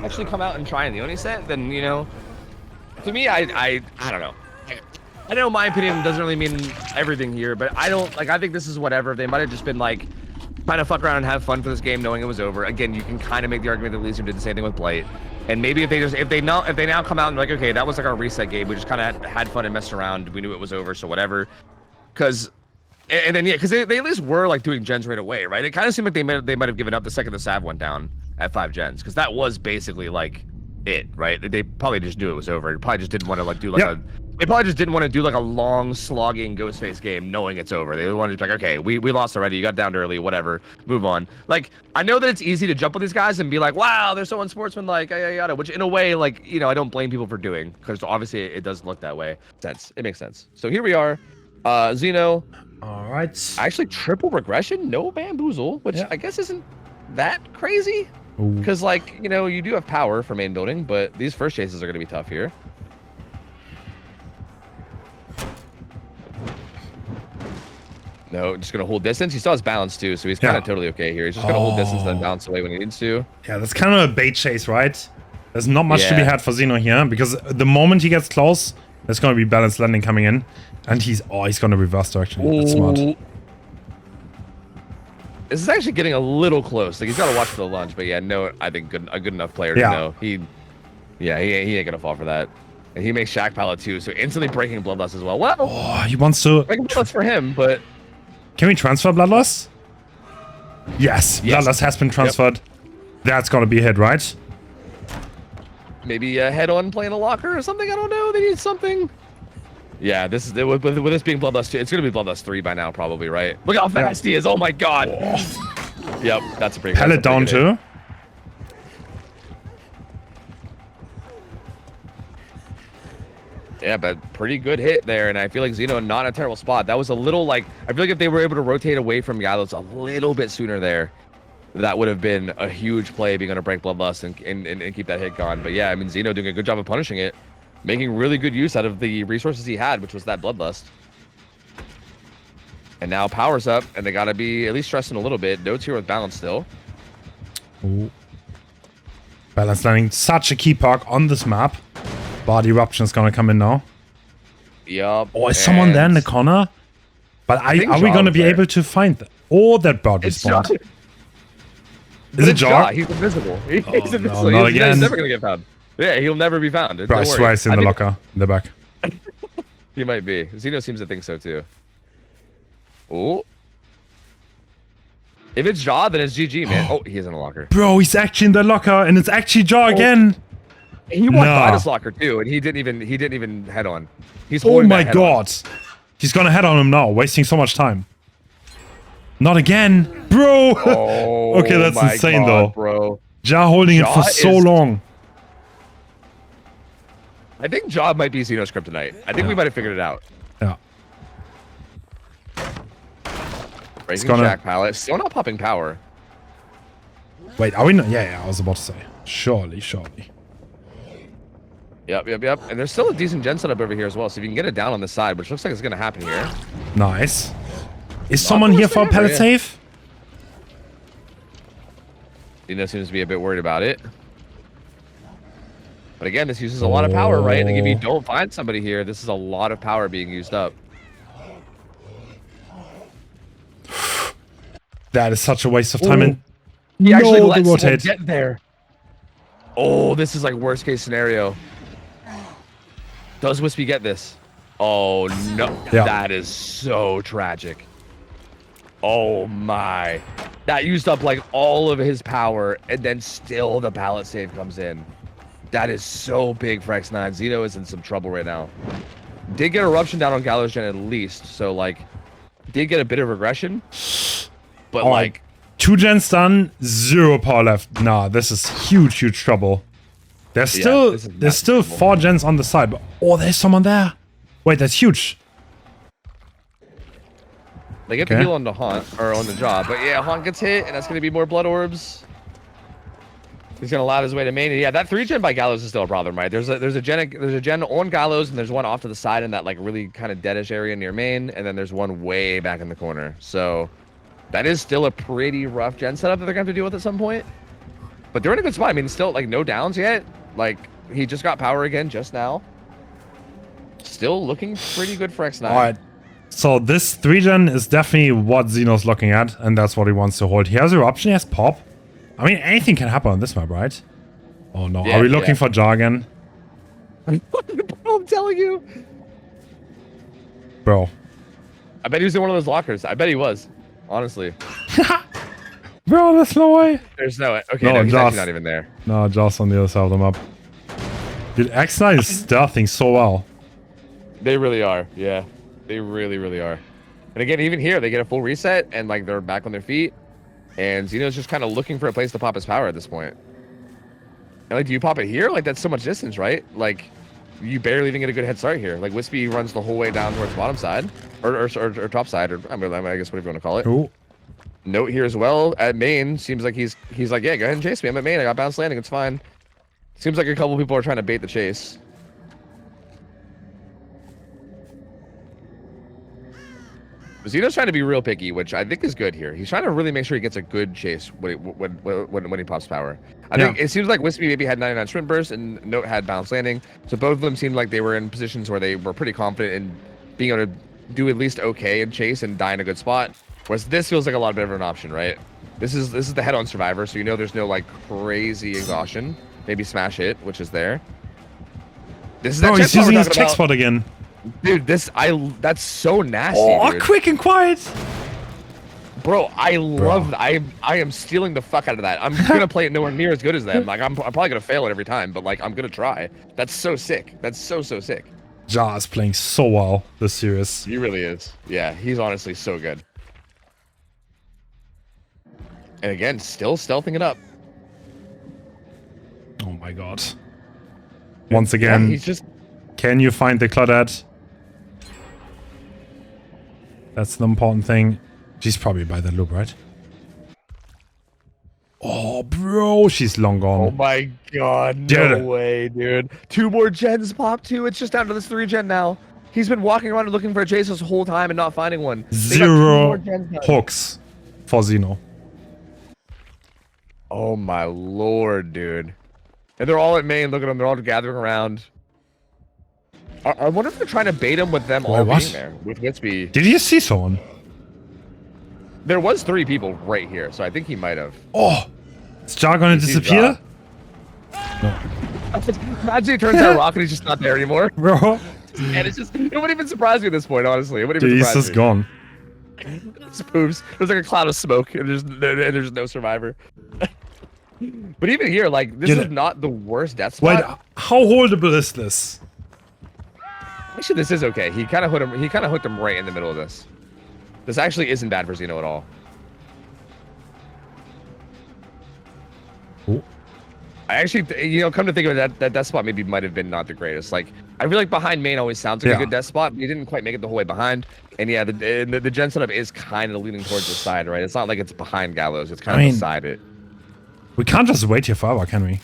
B: actually come out and try in the Oni set, then, you know, to me, I don't know. I know my opinion doesn't really mean everything here, but I think this is whatever. They might have just been like trying to fuck around and have fun for this game, knowing it was over. Again, you can kind of make the argument that Elysium did the same thing with Blight. And maybe if they now come out and like, okay, that was like our reset game. We just kind of had fun and messed around. We knew it was over, so whatever. Because they at least were like doing gens right away, right? It kind of seemed like they might have given up the second the Sav went down at 5 gens, because that was basically like it, right? They probably just knew it was over. They probably just didn't want to like do like They probably just didn't want to do like a long slogging Ghostface game knowing it's over. They wanted to be like, okay, we lost already. You got down early, whatever. Move on. Like, I know that it's easy to jump with these guys and be like, wow, they're so unsportsmanlike, yada, yada, which in a way, like, you know, I don't blame people for doing, because obviously it does look that way. It makes sense. So here we are. Xeno.
A: All right.
B: Actually, triple regression, no bamboozle, which I guess isn't that crazy.
A: Ooh.
B: Because, like, you know, you do have power for main building, but these first chases are going to be tough here. No, just gonna hold distance. He still has balance too, so he's kind of totally okay here. He's just gonna hold distance and then bounce away when he needs to.
A: Yeah, that's kind of a bait chase, right? There's not much to be had for Xeno here, because the moment he gets close, there's gonna be balanced landing coming in, and he's gonna reverse direction. That's smart.
B: This is actually getting a little close. Like, he's gotta watch for the lunge, but yeah, no, I think a good enough player to know. He ain't gonna fall for that. And he makes Shack Pallet too, so instantly breaking Bloodlust as well. Well,
A: he wants to
B: breaking Bloodlust for him, but.
A: Can we transfer Bloodlust? Yes, Bloodlust has been transferred. That's gonna be a hit, right?
B: Maybe head on playing a locker or something. I don't know. They need something. Yeah, this is with this being Bloodlust 2. It's gonna be Bloodlust 3 by now, probably, right? Look how fast he is. Oh my god. Yep, that's a pretty.
A: Pallet down too.
B: Yeah, but pretty good hit there, and I feel like Xeno not in a terrible spot. That was a little like, I feel like if they were able to rotate away from Gallows a little bit sooner there, that would have been a huge play, being able to break Bloodlust and keep that hit gone. But yeah, I mean, Xeno doing a good job of punishing it, making really good use out of the resources he had, which was that Bloodlust. And now power's up, and they gotta be at least stressing a little bit. Notes here with balance still.
A: Ooh. Balance landing, such a key perk on this map. Body Eruption is gonna come in now.
B: Yup.
A: Oh, is someone there in the corner? But are we gonna be able to find them? Oh, that bird respawned. Is it Jaw?
B: He's invisible. He's invisible.
A: No, not again.
B: He's never gonna get found. Yeah, he'll never be found.
A: Bro, I swear he's in the locker in the back.
B: He might be. Xeno seems to think so too. Oh. If it's Jaw, then it's GG, man. Oh, he's in the locker.
A: Bro, he's actually in the locker, and it's actually Jaw again.
B: He walked by this locker too, and he didn't even head on. He's holding
A: my god. He's gonna head on him now, wasting so much time. Not again, bro.
B: Oh,
A: okay, that's insane though,
B: bro.
A: Jaw holding it for so long.
B: I think Jaw might be Xeno's kryptonite. I think we might have figured it out.
A: Yeah.
B: Breaking Jack Pallet. Still not popping power.
A: Wait, are we not? Yeah, I was about to say. Surely.
B: Yep. And there's still a decent gen setup over here as well, so if you can get it down on the side, which looks like it's going to happen here.
A: Nice. Is someone here for a pallet save?
B: Dino seems to be a bit worried about it. But again, this uses a lot of power, right? Like, if you don't find somebody here, this is a lot of power being used up.
A: That is such a waste of time. And
B: he actually lets someone get there. Oh, this is like worst case scenario. Does Wispy get this? Oh no, that is so tragic. Oh my, that used up like all of his power, and then still the pallet save comes in. That is so big for X9. Xeno is in some trouble right now. Did get Eruption down on Gallows Gen at least, so like, did get a bit of regression, but like
A: 2 gens done, 0 power left. Nah, this is huge trouble. There's still 4 gens on the side, but there's someone there. Wait, that's huge.
B: They get the heal on the Haunt, or on the Jaw, but yeah, Haunt gets hit, and that's gonna be more blood orbs. He's gonna allow his way to main. And yeah, that 3 gen by Gallows is still a problem, right? There's a gen on Gallows, and there's one off to the side in that like really kind of deadish area near main, and then there's one way back in the corner. So that is still a pretty rough gen setup that they're gonna have to deal with at some point. But they're in a good spot. I mean, still like no downs yet. Like, he just got power again just now. Still looking pretty good for X9.
A: All right. So this 3 gen is definitely what Xeno's looking at, and that's what he wants to hold. He has Eruption, he has Pop. I mean, anything can happen on this map, right? Oh no, are we looking for Jaw again?
B: I'm telling you.
A: Bro.
B: I bet he was in one of those lockers. I bet he was. Honestly.
A: Bro, there's no way.
B: There's no way. Okay, no, he's actually not even there.
A: No, Jaw's on the other side of the map. Dude, X9 is stealthing so well.
B: They really are. Yeah, they really, really are. And again, even here, they get a full reset and like they're back on their feet. And Xeno's just kind of looking for a place to pop his power at this point. And like, do you pop it here? Like, that's so much distance, right? Like, you barely even get a good head start here. Like, Wispy runs the whole way down towards bottom side, or top side, or I guess whatever you want to call it.
A: Ooh.
B: Note here as well at main. Seems like he's like, yeah, go ahead and chase me. I'm at main. I got bounce landing. It's fine. Seems like a couple people are trying to bait the chase. Xeno's trying to be real picky, which I think is good here. He's trying to really make sure he gets a good chase when he pops power. I think it seems like Wispy maybe had 99 sprint burst and Note had bounce landing. So both of them seemed like they were in positions where they were pretty confident in being able to do at least okay in chase and die in a good spot. Whereas this feels like a lot better of an option, right? This is the head-on survivor, so you know there's no like crazy exhaustion. Maybe smash hit, which is there. This is
A: He's using his check spot again.
B: Dude, that's so nasty.
A: Oh,
B: dude.
A: quick and quiet.
B: Bro, I love that. I am stealing the fuck out of that. I'm gonna play it nowhere near as good as them. Like I'm probably gonna fail it every time, but like I'm gonna try. That's so sick. That's so sick.
A: Ja is playing so well this series.
B: He really is. Yeah, he's honestly so good. And again, still stealthing it up.
A: Oh my god. Once again,
B: he's just.
A: Can you find the Claudette? That's the important thing. She's probably by the loop, right? Oh, bro, she's long gone.
B: Oh my god, no way, dude. 2 more gens pop too. It's just down to this 3 gen now. He's been walking around and looking for a chase this whole time and not finding one.
A: 0 hooks for Xeno.
B: Oh my lord, dude. And they're all at main. Look at them. They're all gathering around. I wonder if they're trying to bait him with them all being there. With Wispy.
A: Did you see someone?
B: There was 3 people right here, so I think he might have.
A: Oh! Is Ja gonna disappear?
B: No. Imagine he turns that rock and he's just not there anymore.
A: Bro.
B: And it's just, it wouldn't even surprise me at this point, honestly. It wouldn't
A: Dude,
B: even
A: he's
B: surprise
A: just
B: me.
A: gone.
B: It's poops. There's like a cloud of smoke and there's no survivor. But even here, like, this is not the worst death spot.
A: Wait, how holdable is this?
B: Actually, this is okay. He kind of hooked him right in the middle of this. This actually isn't bad for Xeno at all.
A: Ooh.
B: I actually, you know, come to think of it, that death spot maybe might have been not the greatest. Like, I feel like behind main always sounds like a good death spot, but you didn't quite make it the whole way behind. And yeah, the gen setup is kind of leaning towards the side, right? It's not like it's behind Gallows. It's kind of beside it.
A: We can't just wait here forever, can we?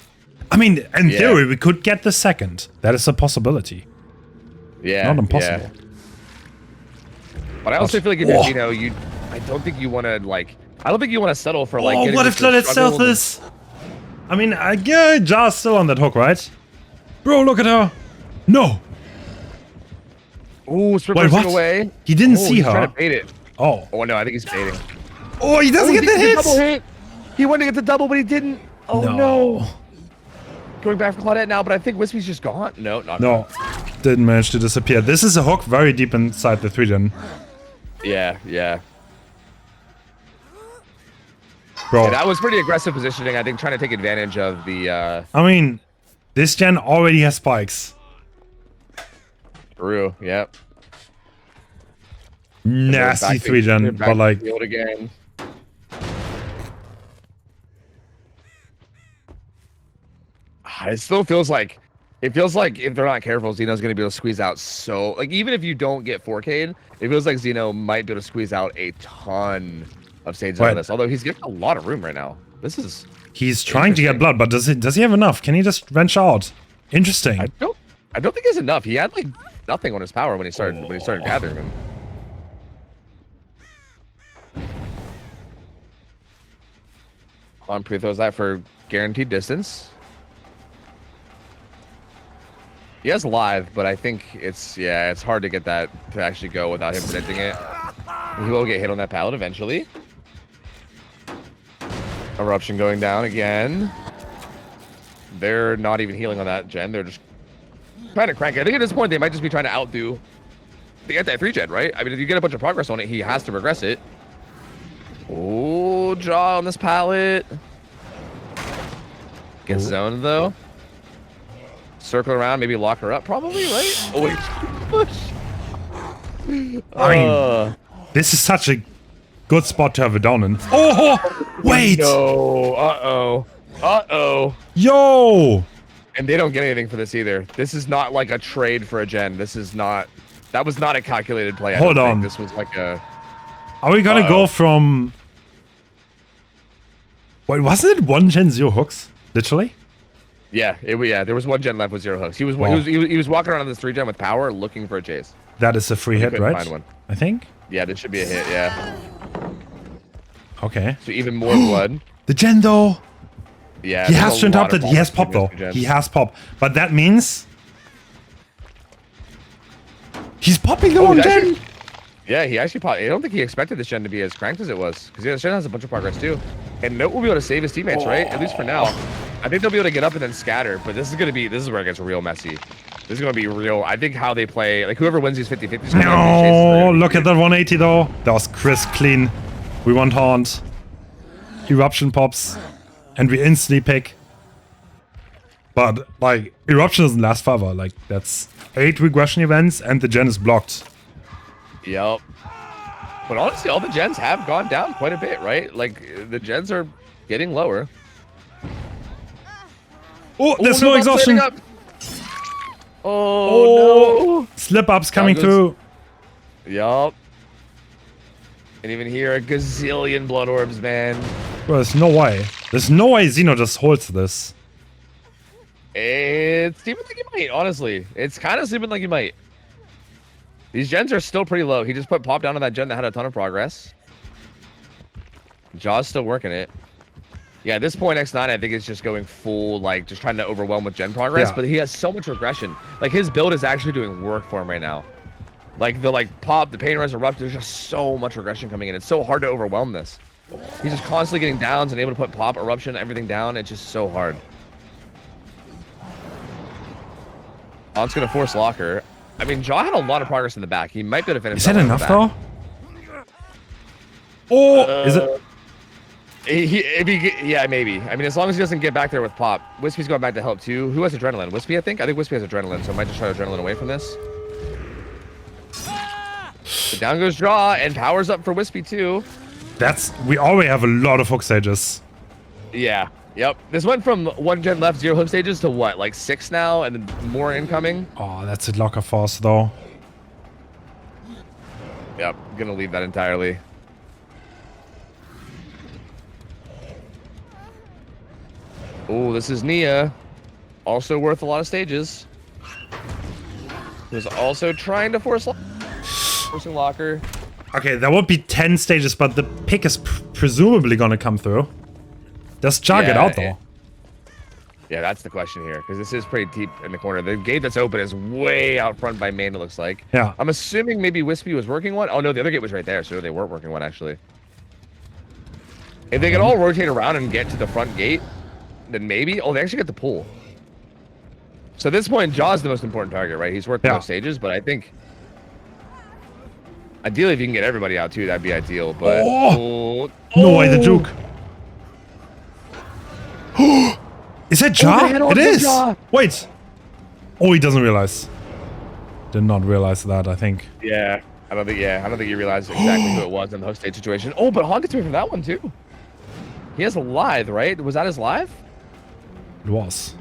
A: I mean, in theory, we could get the second. That is a possibility.
B: Yeah.
A: Not impossible.
B: Yeah. But I also feel like if you're Xeno, I don't think you want to, like, I don't think you want to settle for, like,
A: what if Claudette stealth is? I mean, Ja's still on that hook, right? Bro, look at her. No.
B: Ooh, sprint bursting away.
A: He didn't see her.
B: Trying to bait it.
A: Oh.
B: Oh, no, I think he's baiting.
A: Oh, he doesn't get the hit.
B: Double hit. He wanted to get the double, but he didn't. Oh, no. Going back for Claudette now, but I think Wispy's just gone. No, not gone.
A: Didn't manage to disappear. This is a hook very deep inside the 3-gen.
B: Yeah.
A: Bro.
B: Yeah, that was pretty aggressive positioning, I think, trying to take advantage of the...
A: I mean, this gen already has spikes.
B: True, yep.
A: Nasty 3-gen, but like...
B: Again. It still feels like... It feels like if they're not careful, Xeno's going to be able to squeeze out so... Like, even if you don't get 4K'd, it feels like Xeno might be able to squeeze out a ton of Sage out of this. Although he's getting a lot of room right now. This is...
A: He's trying to get blood, but does he have enough? Can he just wrench out? Interesting.
B: I don't think he has enough. He had, like, nothing on his power when he started gathering him. On pre-throws that for guaranteed distance. He has live, but I think it's hard to get that to actually go without him predicting it. He will get hit on that pallet eventually. Eruption going down again. They're not even healing on that gen. They're just trying to crank it. I think at this point they might just be trying to outdo the anti-3 gen, right? I mean, if you get a bunch of progress on it, he has to regress it. Oh, jaw on this pallet. Gets zoned though. Circle around, maybe lock her up, probably, right? Oh, wait. Push.
A: I mean, this is such a good spot to have a down in. Oh, wait!
B: No. Uh-oh.
A: Yo!
B: And they don't get anything for this either. This is not like a trade for a gen. This is not... That was not a calculated play. I
A: Hold
B: don't
A: on.
B: think. This was like a...
A: Are we gonna go from... Wait, wasn't it 1 gen 0 hooks? Literally?
B: Yeah, there was 1 gen left with 0 hooks. He was
A: Wow.
B: he was walking around on this 3 gen with power looking for a chase.
A: That is a free hit,
B: couldn't
A: right?
B: find one.
A: I think?
B: Yeah, this should be a hit, yeah.
A: Okay.
B: So even more blood.
A: The gen though!
B: Yeah.
A: He
B: there's
A: has
B: a
A: to
B: lot
A: interrupt
B: of
A: it. He has
B: balls
A: pop though.
B: between these
A: He
B: gens.
A: has pop. But that means... He's popping the
B: Oh,
A: 1
B: he's
A: gen!
B: actually- Yeah, he actually popped. I don't think he expected this gen to be as cranked as it was. Because this gen has a bunch of progress too. And Note will be able to save his teammates, right? At least for now. I think they'll be able to get up and then scatter. But this is where it gets real messy. This is going to be real. I think how they play, like whoever wins these 50-50s.
A: No, look at that 180 though. That was crisp, clean. We want haunt. Eruption pops. And we instantly pick. But, like, Eruption doesn't last forever. Like, that's 8 regression events and the gen is blocked.
B: Yep. But honestly, all the gens have gone down quite a bit, right? Like, the gens are getting lower.
A: Oh, there's
B: no
A: no
B: one's
A: exhaustion.
B: landing up. Oh, no.
A: Slip ups coming
B: goes-
A: through.
B: Yup. And even here, a gazillion blood orbs, man.
A: Bro, there's no way. There's no way Xeno just holds this.
B: It's seeming like he might, honestly. It's kind of seeming like he might. These gens are still pretty low. He just put pop down on that gen that had a ton of progress. Jaw's still working it. Yeah, at this point, X9, I think it's just going full, like, just trying to overwhelm with gen progress.
A: Yeah.
B: But he has so much regression. Like, his build is actually doing work for him right now. Like, the, like, pop, the pain res erupt, there's just so much regression coming in. It's so hard to overwhelm this. He's just constantly getting downs and able to put pop, eruption, everything down. It's just so hard. On's going to force locker. I mean, Jaw had a lot of progress in the back. He might be able to finish.
A: Is that enough though? Oh, is it?
B: Yeah, maybe. I mean, as long as he doesn't get back there with pop. Wispy's going back to help too. Who has adrenaline? Wispy, I think. I think Wispy has adrenaline, so I might just try adrenaline away from this. So down goes Jaw, and power's up for Wispy too.
A: We already have a lot of hook stages.
B: Yeah. Yep. This went from 1 gen left 0 hook stages to what, like 6 now, and then more incoming.
A: Oh, that's a locker force though.
B: Yep. Gonna leave that entirely. Oh, this is Nia. Also worth a lot of stages. Who's also trying to forcing locker.
A: Okay, there won't be 10 stages, but the pick is presumably gonna come through. Does Jar get out though?
B: Yeah, that's the question here, because this is pretty deep in the corner. The gate that's open is way out front by main, it looks like.
A: Yeah.
B: I'm assuming maybe Wispy was working one. Oh no, the other gate was right there, so they weren't working one actually. If they can all rotate around and get to the front gate, then maybe. Oh, they actually get the pull. So at this point, Jaw's the most important target, right? He's worked most stages, but I think ideally if you can get everybody out too, that'd be ideal. But
A: No way, the juke. Is that Jar? It is. Wait. Oh, he doesn't realize. Did not realize that, I think.
B: Yeah, I don't think you realized exactly who it was in the host stage situation. Oh, but Hon gets away from that one too. He has a lithe, right? Was that his lithe?
A: It was.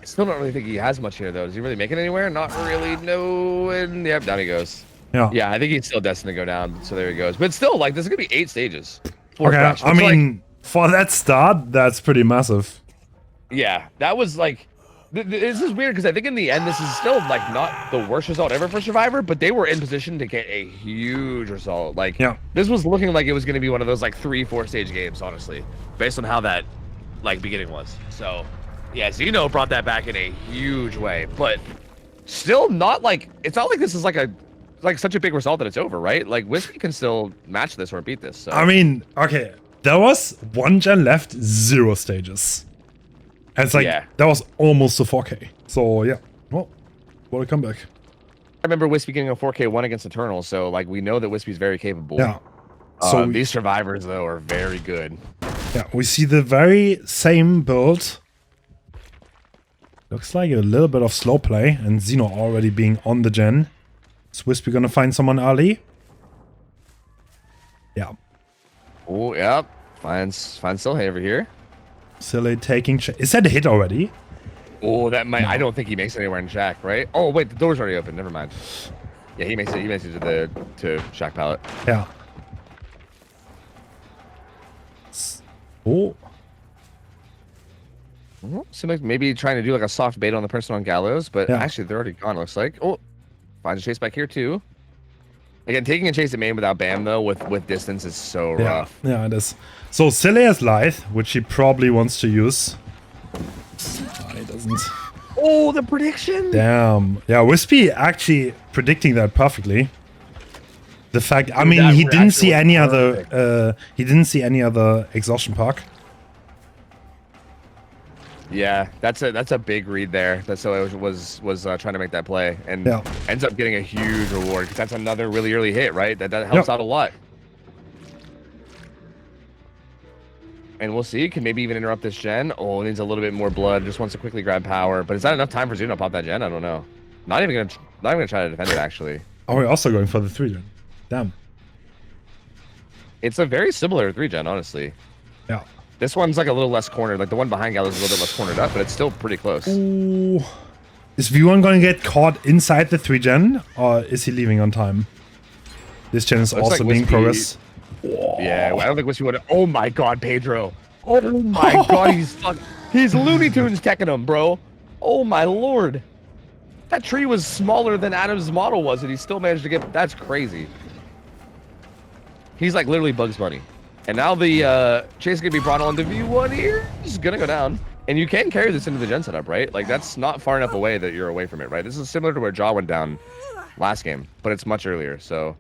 B: I still don't really think he has much here though. Does he really make it anywhere? Not really. No. And yep, down he goes.
A: Yeah.
B: Yeah, I think he's still destined to go down. So there he goes. But still, like, this is gonna be 8 stages.
A: Okay, I mean, for that start, that's pretty massive.
B: Yeah, that was like, this is weird because I think in the end this is still like not the worst result ever for Survivor, but they were in position to get a huge result. Like, this was looking like it was going to be one of those like 3-4 stage games, honestly, based on how that like beginning was. So, yeah, Zeno brought that back in a huge way, but still not like, it's not like this is like such a big result that it's over, right? Like Wispy can still match this or beat this. So.
A: I mean, okay, there was 1 gen left, 0 stages. And it's like, that was almost a 4K. So, yeah. Well, what a comeback.
B: I remember Wispy getting a 4K 1 against Eternal, so, like, we know that Wispy's very capable.
A: Yeah. So
B: these survivors, though, are very good.
A: Yeah, we see the very same build. Looks like a little bit of slow play, and Xeno already being on the gen. Is Wispy gonna find someone early? Yeah.
B: Oh, yep. Finds Silhay over here.
A: Silly taking... Is that a hit already?
B: Oh, that might... I don't think he makes it anywhere in Shack, right? Oh, wait, the door's already open. Never mind. Yeah, he makes it to Shack pallet.
A: Yeah. Oh.
B: Seems like maybe trying to do like a soft bait on the person on Gallows, but
A: Yeah.
B: actually they're already gone, it looks like. Oh, finds a chase back here too. Again, taking a chase at main without BAM though, with distance is so
A: Yeah.
B: rough.
A: Yeah, it is. So Silly has Lithe, which he probably wants to use. Oh, he doesn't.
B: Oh, the prediction!
A: Damn. Yeah, Wispy actually predicting that perfectly. The fact, I
B: Dude,
A: mean,
B: that
A: he didn't see
B: reaction was
A: any
B: perfect.
A: other. He didn't see any other exhaustion park.
B: Yeah, that's a big read there. That's so it was trying to make that play and
A: Yeah.
B: ends up getting a huge reward because that's another really early hit, right? That helps out a lot. And we'll see. Can maybe even interrupt this gen. Oh, needs a little bit more blood. Just wants to quickly grab power. But is that enough time for Zuno to pop that gen? I don't know. Not even gonna try to defend it actually.
A: Oh, we're also going for the 3-gen. Damn.
B: It's a very similar 3-gen, honestly.
A: Yeah.
B: This one's like a little less cornered. Like the one behind Gallows is a little bit less cornered up, but it's still pretty close.
A: Ooh. Is V1 going to get caught inside the 3-gen, or is he leaving on time? This gen is
B: Looks
A: also
B: like
A: being
B: Wispy-
A: progress.
B: Yeah, I don't think Wispy would. Oh my God, Pedro. Oh my God, he's Looney Tunes teching him, bro. Oh my Lord. That tree was smaller than Adam's model was, and he still managed to get. That's crazy. He's like literally Bugs Bunny. And now the chase is gonna be brought on to V1 here. He's gonna go down. And you can carry this into the gen setup, right? Like that's not far enough away that you're away from it, right? This is similar to where Jaw went down last game, but it's much earlier, so.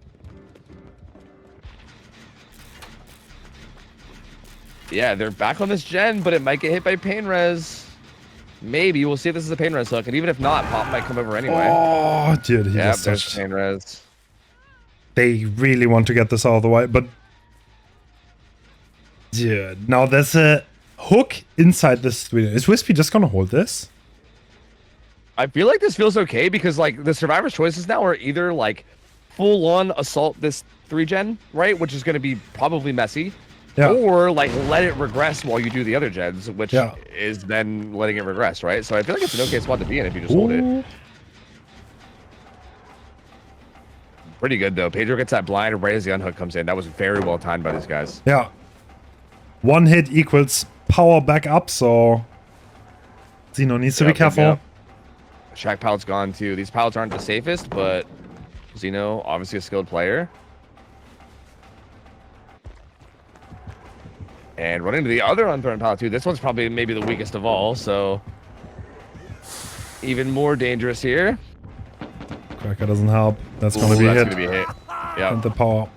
B: Yeah, they're back on this gen, but it might get hit by pain res. Maybe. We'll see if this is a pain res hook, and even if not, Pop might come over anyway.
A: Oh, dude, he
B: Yeah,
A: just
B: there's
A: touched.
B: pain res.
A: They really want to get this out of the way, but... Dude, now there's a hook inside this 3-gen. Is Wispy just gonna hold this?
B: I feel like this feels okay because like the survivor's choices now are either like full on assault this 3-gen, right? Which is going to be probably messy.
A: Yeah.
B: Or like let it regress while you do the other gens, which
A: Yeah.
B: is then letting it regress, right? So I feel like it's an okay spot to be in if you just hold it.
A: Ooh.
B: Pretty good though. Pedro gets that blind right as the unhook comes in. That was very well timed by these guys.
A: Yeah. One hit equals power back up, so Xeno needs to be careful.
B: Yep. Shack pallet's gone too. These pallets aren't the safest, but Xeno, obviously a skilled player. And running to the other unthrown pallet too. This one's probably maybe the weakest of all, so even more dangerous here.
A: Cracker doesn't help. That's gonna
B: Ooh,
A: be a
B: that's
A: hit.
B: gonna be a hit. Yeah.
A: And the power.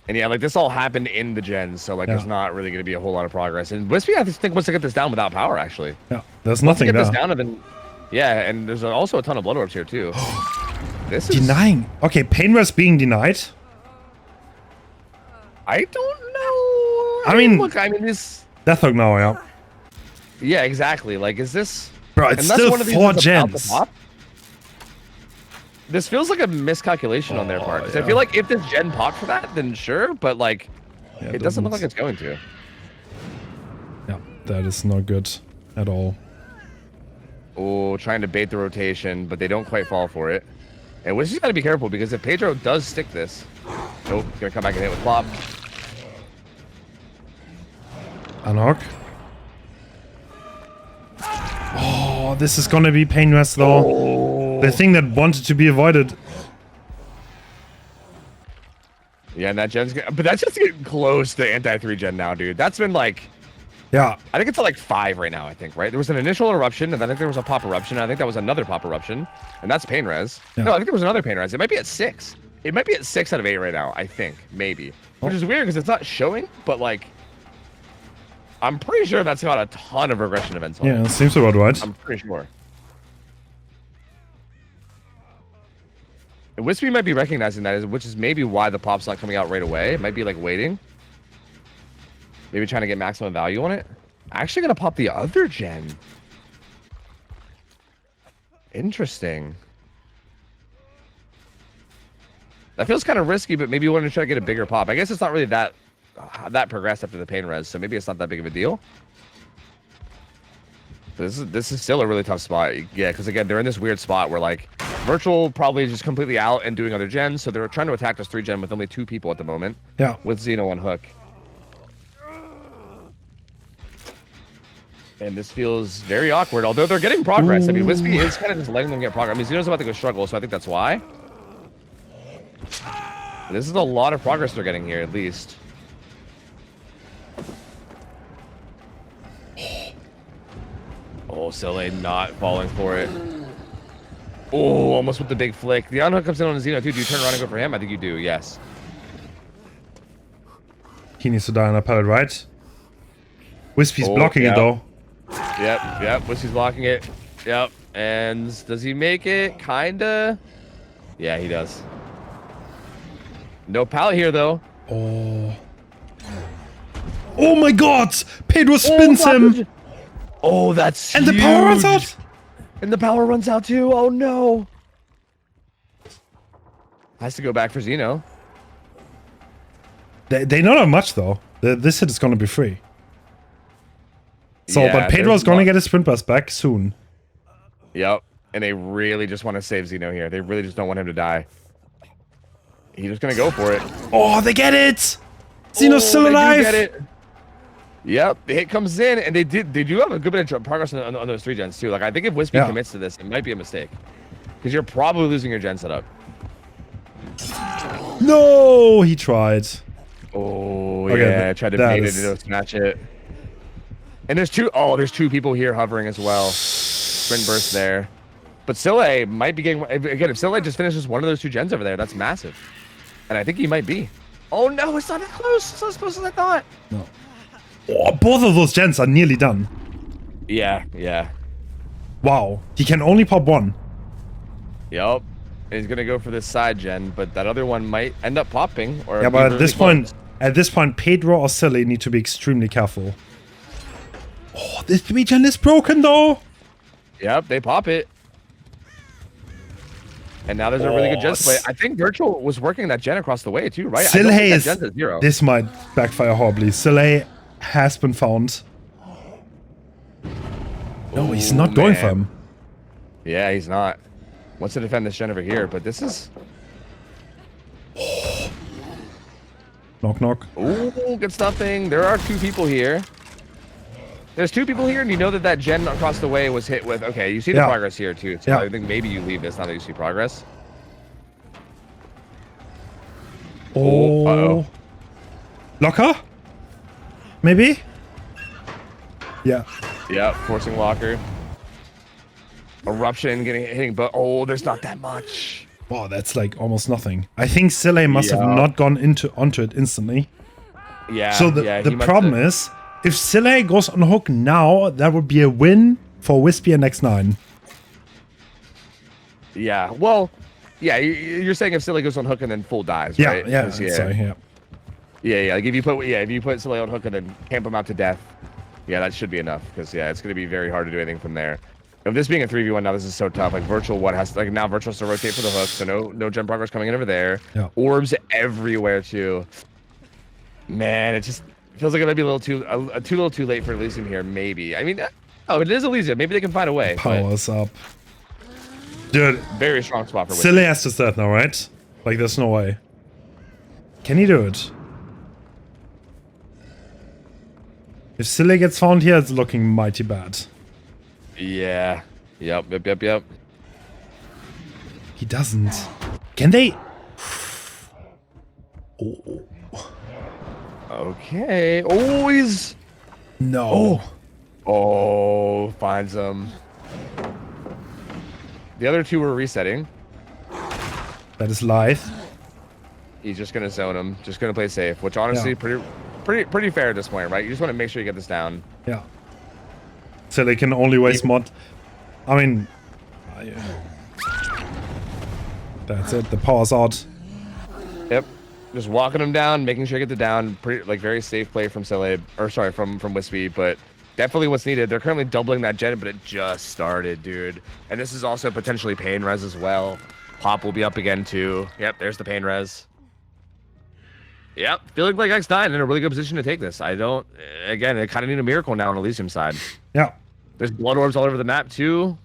B: And yeah, like this all happened in the gens, so like
A: Yeah.
B: there's not really going to be a whole lot of progress. And Wispy, I think, wants to get this down without power, actually.
A: Yeah, there's
B: Wants to
A: nothing
B: get this
A: there.
B: down and then, yeah, and there's also a ton of blood orbs here too. This is
A: Denying. Okay, pain res being denied.
B: I don't know.
A: I mean-
B: look, I mean this.
A: Death hook now, yeah.
B: Yeah, exactly. Like, is this?
A: Bro, it's
B: unless
A: still
B: one of these
A: 4
B: is about to
A: gens.
B: pop? This feels like a miscalculation on their part. 'Cause I
A: yeah.
B: feel like if this gen popped for that, then sure, but like,
A: Yeah,
B: it doesn't look like it's going to.
A: Yeah, that is not good at all.
B: Oh, trying to bait the rotation, but they don't quite fall for it. And Wispy's got to be careful because if Pedro does stick this, nope, he's gonna come back and hit with Plop.
A: Unhook. Oh, this is gonna be pain res though. The thing that wanted to be avoided.
B: Yeah, and that gen's but that's just getting close to anti-3 gen now, dude. That's been like,
A: Yeah,
B: I think it's at like 5 right now, I think, right? There was an initial eruption, and then I think there was a pop eruption, and I think that was another pop eruption, and that's pain res.
A: Yeah.
B: No, I think there was another pain res. It might be at 6. It might be at 6 out of 8 right now, I think, maybe. Which is weird because it's not showing, but like, I'm pretty sure that's got a ton of regression events on it.
A: yeah, it seems about right.
B: I'm pretty sure. And Wispy might be recognizing that, which is maybe why the pop's not coming out right away. It might be like waiting. Maybe trying to get maximum value on it. Actually gonna pop the other gen. Interesting. That feels kind of risky, but maybe you want to try to get a bigger pop. I guess it's not really that progressed after the pain res, so maybe it's not that big of a deal. This is still a really tough spot. Yeah, because again, they're in this weird spot where like Virtual probably is just completely out and doing other gens, so they're trying to attack this 3-gen with only 2 people at the moment.
A: Yeah.
B: With Xeno on hook. And this feels very awkward, although they're getting progress. Ooh. I mean, Wispy is kind of just letting them get progress. I mean, Xeno's about to go struggle, so I think that's why. This is a lot of progress they're getting here, at least. Oh, Silly not falling for it. Oh, almost with the big flick. The unhook comes in on Xeno, too. Do you turn around and go for him? I think you do, yes.
A: He needs to die on a pallet, right? Wispy's blocking it, though.
B: Yep. Wispy's blocking it. Yep. And does he make it? Kinda. Yeah, he does. No pallet here, though.
A: Oh. Oh my god! Pedro spins him!
B: Oh, that's
A: And
B: huge.
A: the power runs out!
B: And the power runs out, too. Oh, no. Has to go back for Xeno.
A: They don't have much, though. This hit is gonna be free. So,
B: Yeah,
A: but Pedro's gonna get his sprint burst back soon.
B: Yep. And they really just want to save Xeno here. They really just don't want him to die. He's just gonna go for it.
A: Oh, they get it! Xeno's still alive!
B: They do get it. Yep, the hit comes in, and they do have a good bit of progress on those 3 gens too. Like I think if Wispy commits to this, it might be a mistake, because you're probably losing your gen setup.
A: No, he tried.
B: Oh yeah, tried to bait it to snatch it. And there's 2 people here hovering as well. Sprint burst there, but Sille might be getting again. If Sille just finishes one of those 2 gens over there, that's massive, and I think he might be. Oh no, it's not as close. It's not as close as I thought.
A: No. Oh, both of those gens are nearly done.
B: Yeah.
A: Wow. He can only pop 1.
B: Yep. And he's gonna go for this side gen, but that other one might end up popping. Or
A: yeah, but
B: really
A: at this point, Pedro or Silly need to be extremely careful. Oh, this 3-gen is broken though.
B: Yep, they pop it. And now there's a really good gen play. I think Virtual was working that gen across the way too, right?
A: Silly is
B: gen's at 0.
A: This might backfire horribly. Silly has been found. No, he's not going for him.
B: Yeah, he's not. Wants to defend this gen over here, but this is...
A: Knock, knock.
B: Ooh, good stuffing. There are 2 people here. There's 2 people here, and you know that gen across the way was hit with... Okay, you see the progress here, too. So I think maybe you leave this now that you see progress.
A: Oh.
B: Uh-oh.
A: Locker? Maybe? Yeah.
B: Yep, forcing locker. Eruption hitting, but oh, there's not that much.
A: Wow, that's like almost nothing. I think Silly must have not gone onto it instantly.
B: Yeah.
A: So the problem is, if Silly goes on hook now, that would be a win for Wispy and X9.
B: Yeah. Well, yeah. You're saying if Silly goes on hook and then full dies,
A: yeah,
B: right?
A: Yeah. Sorry. Yeah.
B: Yeah. Like if you put Silly on hook and then camp him out to death, yeah, that should be enough. Because it's going to be very hard to do anything from there. If this being a 3v1 now, this is so tough. Like Virtual now Virtual has to rotate for the hook, so no gen progress coming in over there.
A: Yeah.
B: Orbs everywhere too. Man, it just feels like it might be a little too late for Elysium here. Maybe. I mean, it is Elysium. Maybe they can find a way.
A: Powers up, dude.
B: Very strong spot for Wispy.
A: Silly has to start now, right? Like there's no way. Can he do it? If Silly gets found here, it's looking mighty bad.
B: Yeah. Yep.
A: He doesn't. Can they? Oh.
B: Okay. Oh, he's...
A: No.
B: Oh, finds him. The other 2 were resetting.
A: That is Lithe.
B: He's just gonna zone him. Just gonna play safe, which honestly pretty fair at this point, right? You just want to make sure you get this down.
A: Yeah. So they can only waste mod. I mean, that's it. The power's out.
B: Yep. Just walking him down, making sure you get the down. Very safe play from Celeb, or sorry, from Wispy, but Definitely what's needed. They're currently doubling that gen, but it just started, dude. And this is also potentially pain res as well. Pop will be up again, too. Yep, there's the pain res. Yep, feeling like X9 in a really good position to take this. I don't... Again, they kind of need a miracle now on Elysium's side.
A: Yeah.
B: There's blood orbs all over the map, too.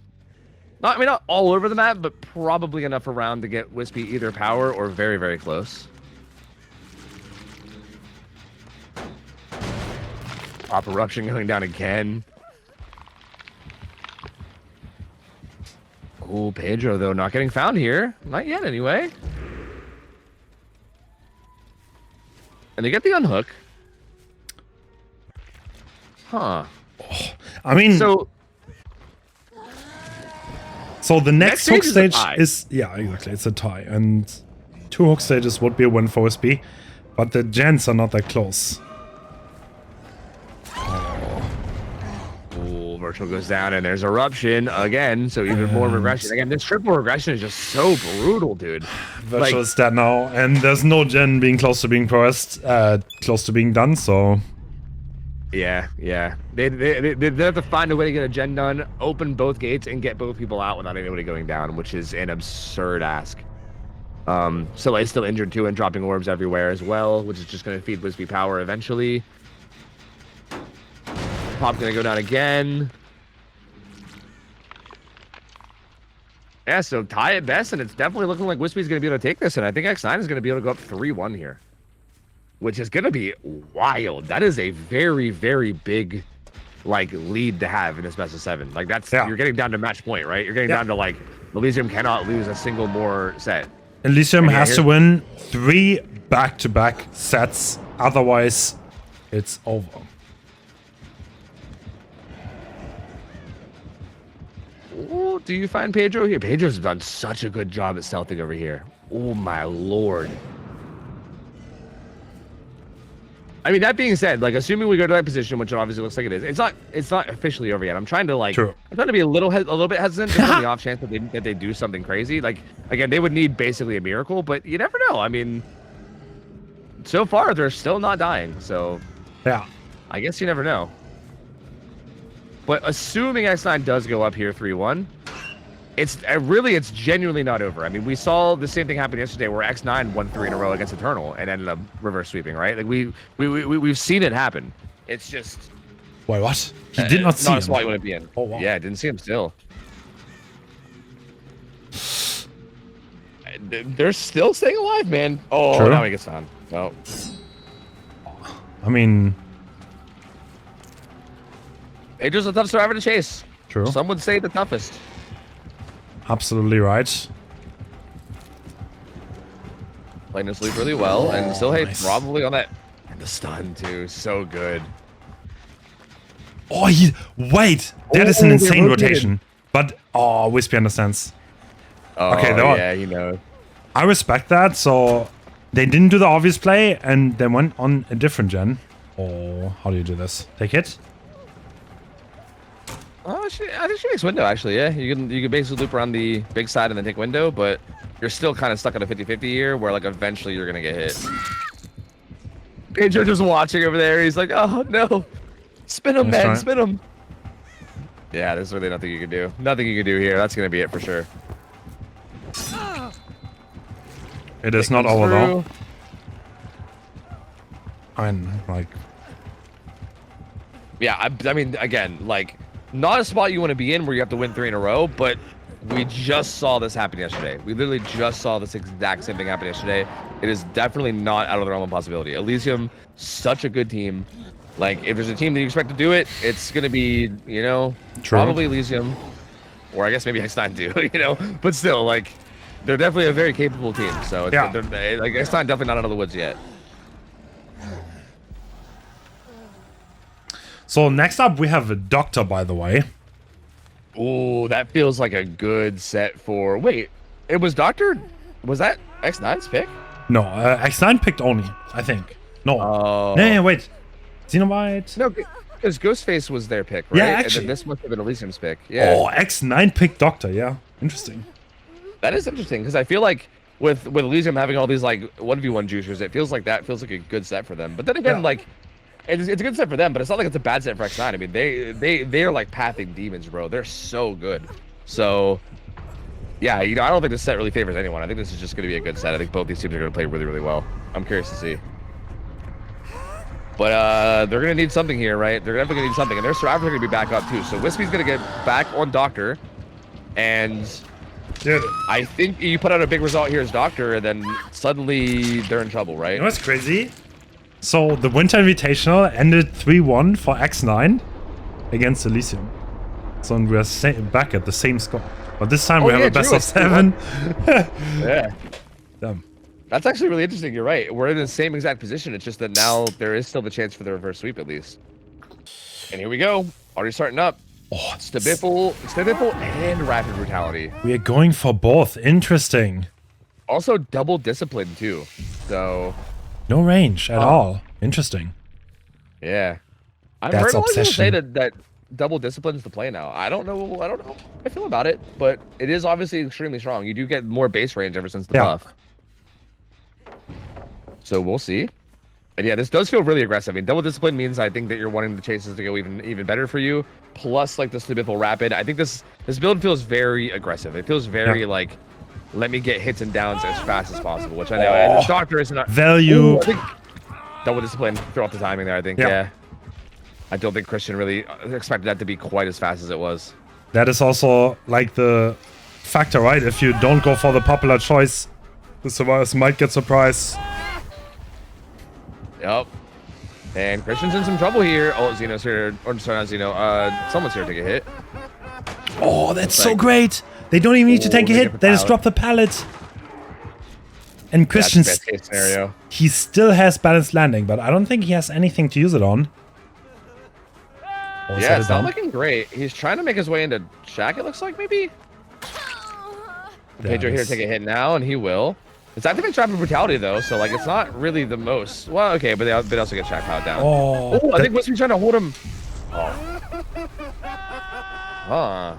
B: I mean, not all over the map, but probably enough around to get Wispy either power or very, very close. Pop Eruption going down again. Oh, Pedro, though, not getting found here. Not yet, anyway. And they get the unhook. Huh.
A: I mean... So the next hook
B: stage
A: stage is... Yeah, exactly. It's a tie. And 2 hook stages would be a win for OSB. But the gens are not that close.
B: Oh, Virtual goes down, and there's Eruption again. So even more regression. Again, this triple regression is just so brutal, dude.
A: Virtual is dead now. And there's no gen being close to being pressed, close to being done, so...
B: Yeah. They have to find a way to get a gen done, open both gates, and get both people out without anybody going down, which is an absurd ask. Soleil's still injured too and dropping orbs everywhere as well, which is just going to feed Wispy power eventually. Pop's going to go down again. Yeah, so tie at best, and it's definitely looking like Wispy's going to be able to take this, and I think X9 is going to be able to go up 3-1 here. Which is going to be wild. That is a very, very big, like, lead to have in this best of 7. Like, that's... You're getting down to match point, right? You're getting down to, like, Elysium cannot lose a single more set.
A: Elysium has to win 3 back-to-back sets. Otherwise, it's over.
B: Oh, do you find Pedro here? Pedro's done such a good job at stealthing over here. Oh, my lord. I mean, that being said, like, assuming we go to that position, which it obviously looks like it is, it's not officially over yet. I'm trying to, like, I'm trying to be a little bit hesitant just on the off chance that they do something crazy. Like, again, they would need basically a miracle, but you never know. I mean, so far they're still not dying, so
A: yeah,
B: I guess you never know. But assuming X9 does go up here 3-1, it's genuinely not over. I mean, we saw the same thing happen yesterday where X9 won 3 in a row against Eternal and ended up reverse sweeping, right? Like we've seen it happen. It's just...
A: Wait, what? He did not see him.
B: Not a spot you want to be in.
A: Oh, wow.
B: Yeah, I didn't see him still. They're still staying alive, man. Oh,
A: True.
B: Now he gets on. No.
A: I mean...
B: Pedro's a tough survivor to chase.
A: True.
B: Some would say the toughest.
A: Absolutely right.
B: Playing his sleep really well, and still, hey,
A: nice.
B: probably on that. And the stun, too. So good.
A: Oh, wait! That is an insane rotation. But, oh, Wispy understands.
B: Oh,
A: okay,
B: yeah, you know.
A: I respect that, so they didn't do the obvious play, and they went on a different gen. Oh, how do you do this? Take it?
B: Oh, I think she makes window, actually, yeah. You can basically loop around the big side and then take window, but you're still kind of stuck on a 50-50 here, where, like, eventually you're going to get hit. Pedro just watching over there. He's like, oh, no. Spin him, man. Spin him. Yeah, there's really nothing you can do. Nothing you can do here. That's going to be it for sure.
A: It is not over, though. I mean, like...
B: Yeah, I mean, again, like... Not a spot you want to be in where you have to win 3 in a row, but we just saw this happen yesterday. We literally just saw this exact same thing happen yesterday. It is definitely not out of the realm of possibility. Elysium, such a good team. Like, if there's a team that you expect to do it, it's going to be, you know, probably Elysium. Or I guess maybe X9 too, you know? But still, like, they're definitely a very capable team. So, it's, like, X9 definitely not out of the woods yet.
A: So next up we have a Doctor, by the way.
B: Oh, that feels like a good set for... Wait, it was Doctor? Was that X9's pick?
A: No, X9 picked Oni, I think. No.
B: Oh.
A: No, wait. Cenobite?
B: No, because Ghostface was their pick, right?
A: Yeah, actually.
B: And then this must have been Elysium's pick. Yeah.
A: Oh, X9 picked Doctor, yeah. Interesting.
B: That is interesting, because I feel like with Elysium having all these, like, 1v1 juicers, it feels like that feels like a good set for them. But then again, like... it's a good set for them, but it's not like it's a bad set for X9. I mean, they are like pathing demons, bro. They're so good. So, yeah, I don't think this set really favors anyone. I think this is just going to be a good set. I think both these teams are going to play really, really well. I'm curious to see. But they're going to need something here, right? They're definitely going to need something, and their survivors are going to be back up too. So Wispy's going to get back on Doctor, and
A: Dude,
B: I think you put out a big result here as Doctor, and then suddenly they're in trouble, right?
A: you know what's crazy? So the Winter Invitational ended 3-1 for X9 against Elysium. So we're back at the same score. But this time we have a best of 7.
B: Yeah.
A: Damn.
B: That's actually really interesting. You're right. We're in the same exact position. It's just that now there is still the chance for the reverse sweep at least. And here we go. Already starting up.
A: Oh,
B: Stabiffle, and Rapid Brutality.
A: we are going for both. Interesting.
B: Also double discipline too. So
A: No range at all. Interesting.
B: yeah. I've
A: That's
B: heard a lot of people say
A: obsession.
B: that double discipline is the play now. I don't know how I feel about it, but it is obviously extremely strong. You do get more base range ever since the
A: Yeah.
B: buff. So we'll see. And yeah, this does feel really aggressive. I mean, double discipline means I think that you're wanting the chases to go even better for you. Plus, like the Stabiffle Rapid, I think this build feels very aggressive. It feels very like, let me get hits and downs as fast as possible, which I know. And Doctor is not
A: Value.
B: Ooh, I think double discipline. Throw off the timing there. I think. Yeah. I don't think Christian really expected that to be quite as fast as it was.
A: That is also like the factor, right? If you don't go for the popular choice, the survivors might get surprised.
B: Yep. And Christian's in some trouble here. Oh, Xeno's here. Or sorry, not Xeno. Someone's here to take a hit.
A: Oh, that's so
B: like-
A: great. They don't even need to
B: Oh,
A: take a
B: they
A: hit.
B: get the
A: They just
B: pallet.
A: drop the pallet. And Christian,
B: That's the best case scenario.
A: he still has balanced landing, but I don't think he has anything to use it on. Oh, is
B: Yeah,
A: that
B: it's
A: a
B: not
A: down?
B: looking great. He's trying to make his way into Shack, it looks like, maybe?
A: That
B: Pedro here to
A: is-
B: take a hit now, and he will. It's activating Trap and Brutality, though, so, like, it's not really the most... Well, okay, but they also get Shack powered down.
A: Oh,
B: Oh, I
A: that-
B: think Wispy's trying to hold him... Oh. Huh.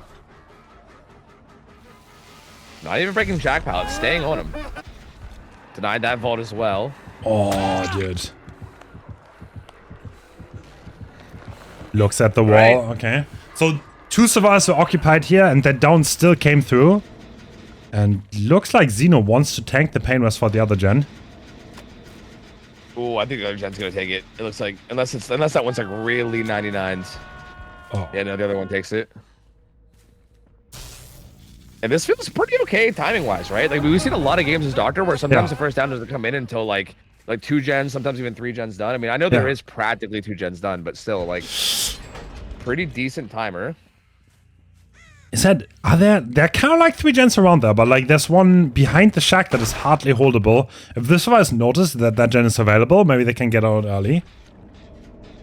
B: Not even breaking Shack pallet, staying on him. Denied that vault as well.
A: oh, dude. Looks at the wall.
B: Right.
A: Okay. So 2 survivors were occupied here, and that down still came through. And looks like Xeno wants to tank the pain rest for the other gen.
B: Ooh, I think the other gen's gonna take it. It looks like... Unless that one's, like, really 99s.
A: Oh,
B: Yeah, no, the other one takes it. And this feels pretty okay timing-wise, right? Like, we've seen a lot of games as Doctor where sometimes
A: Yeah.
B: the first down doesn't come in until, like 2 gens, sometimes even 3 gens done. I mean, I know there
A: Yeah.
B: is practically 2 gens done, but still, like, pretty decent timer.
A: is that, are there are kind of like 3 gens around there, but like there's one behind the shack that is hardly holdable. If the survivors notice that that gen is available, maybe they can get out early.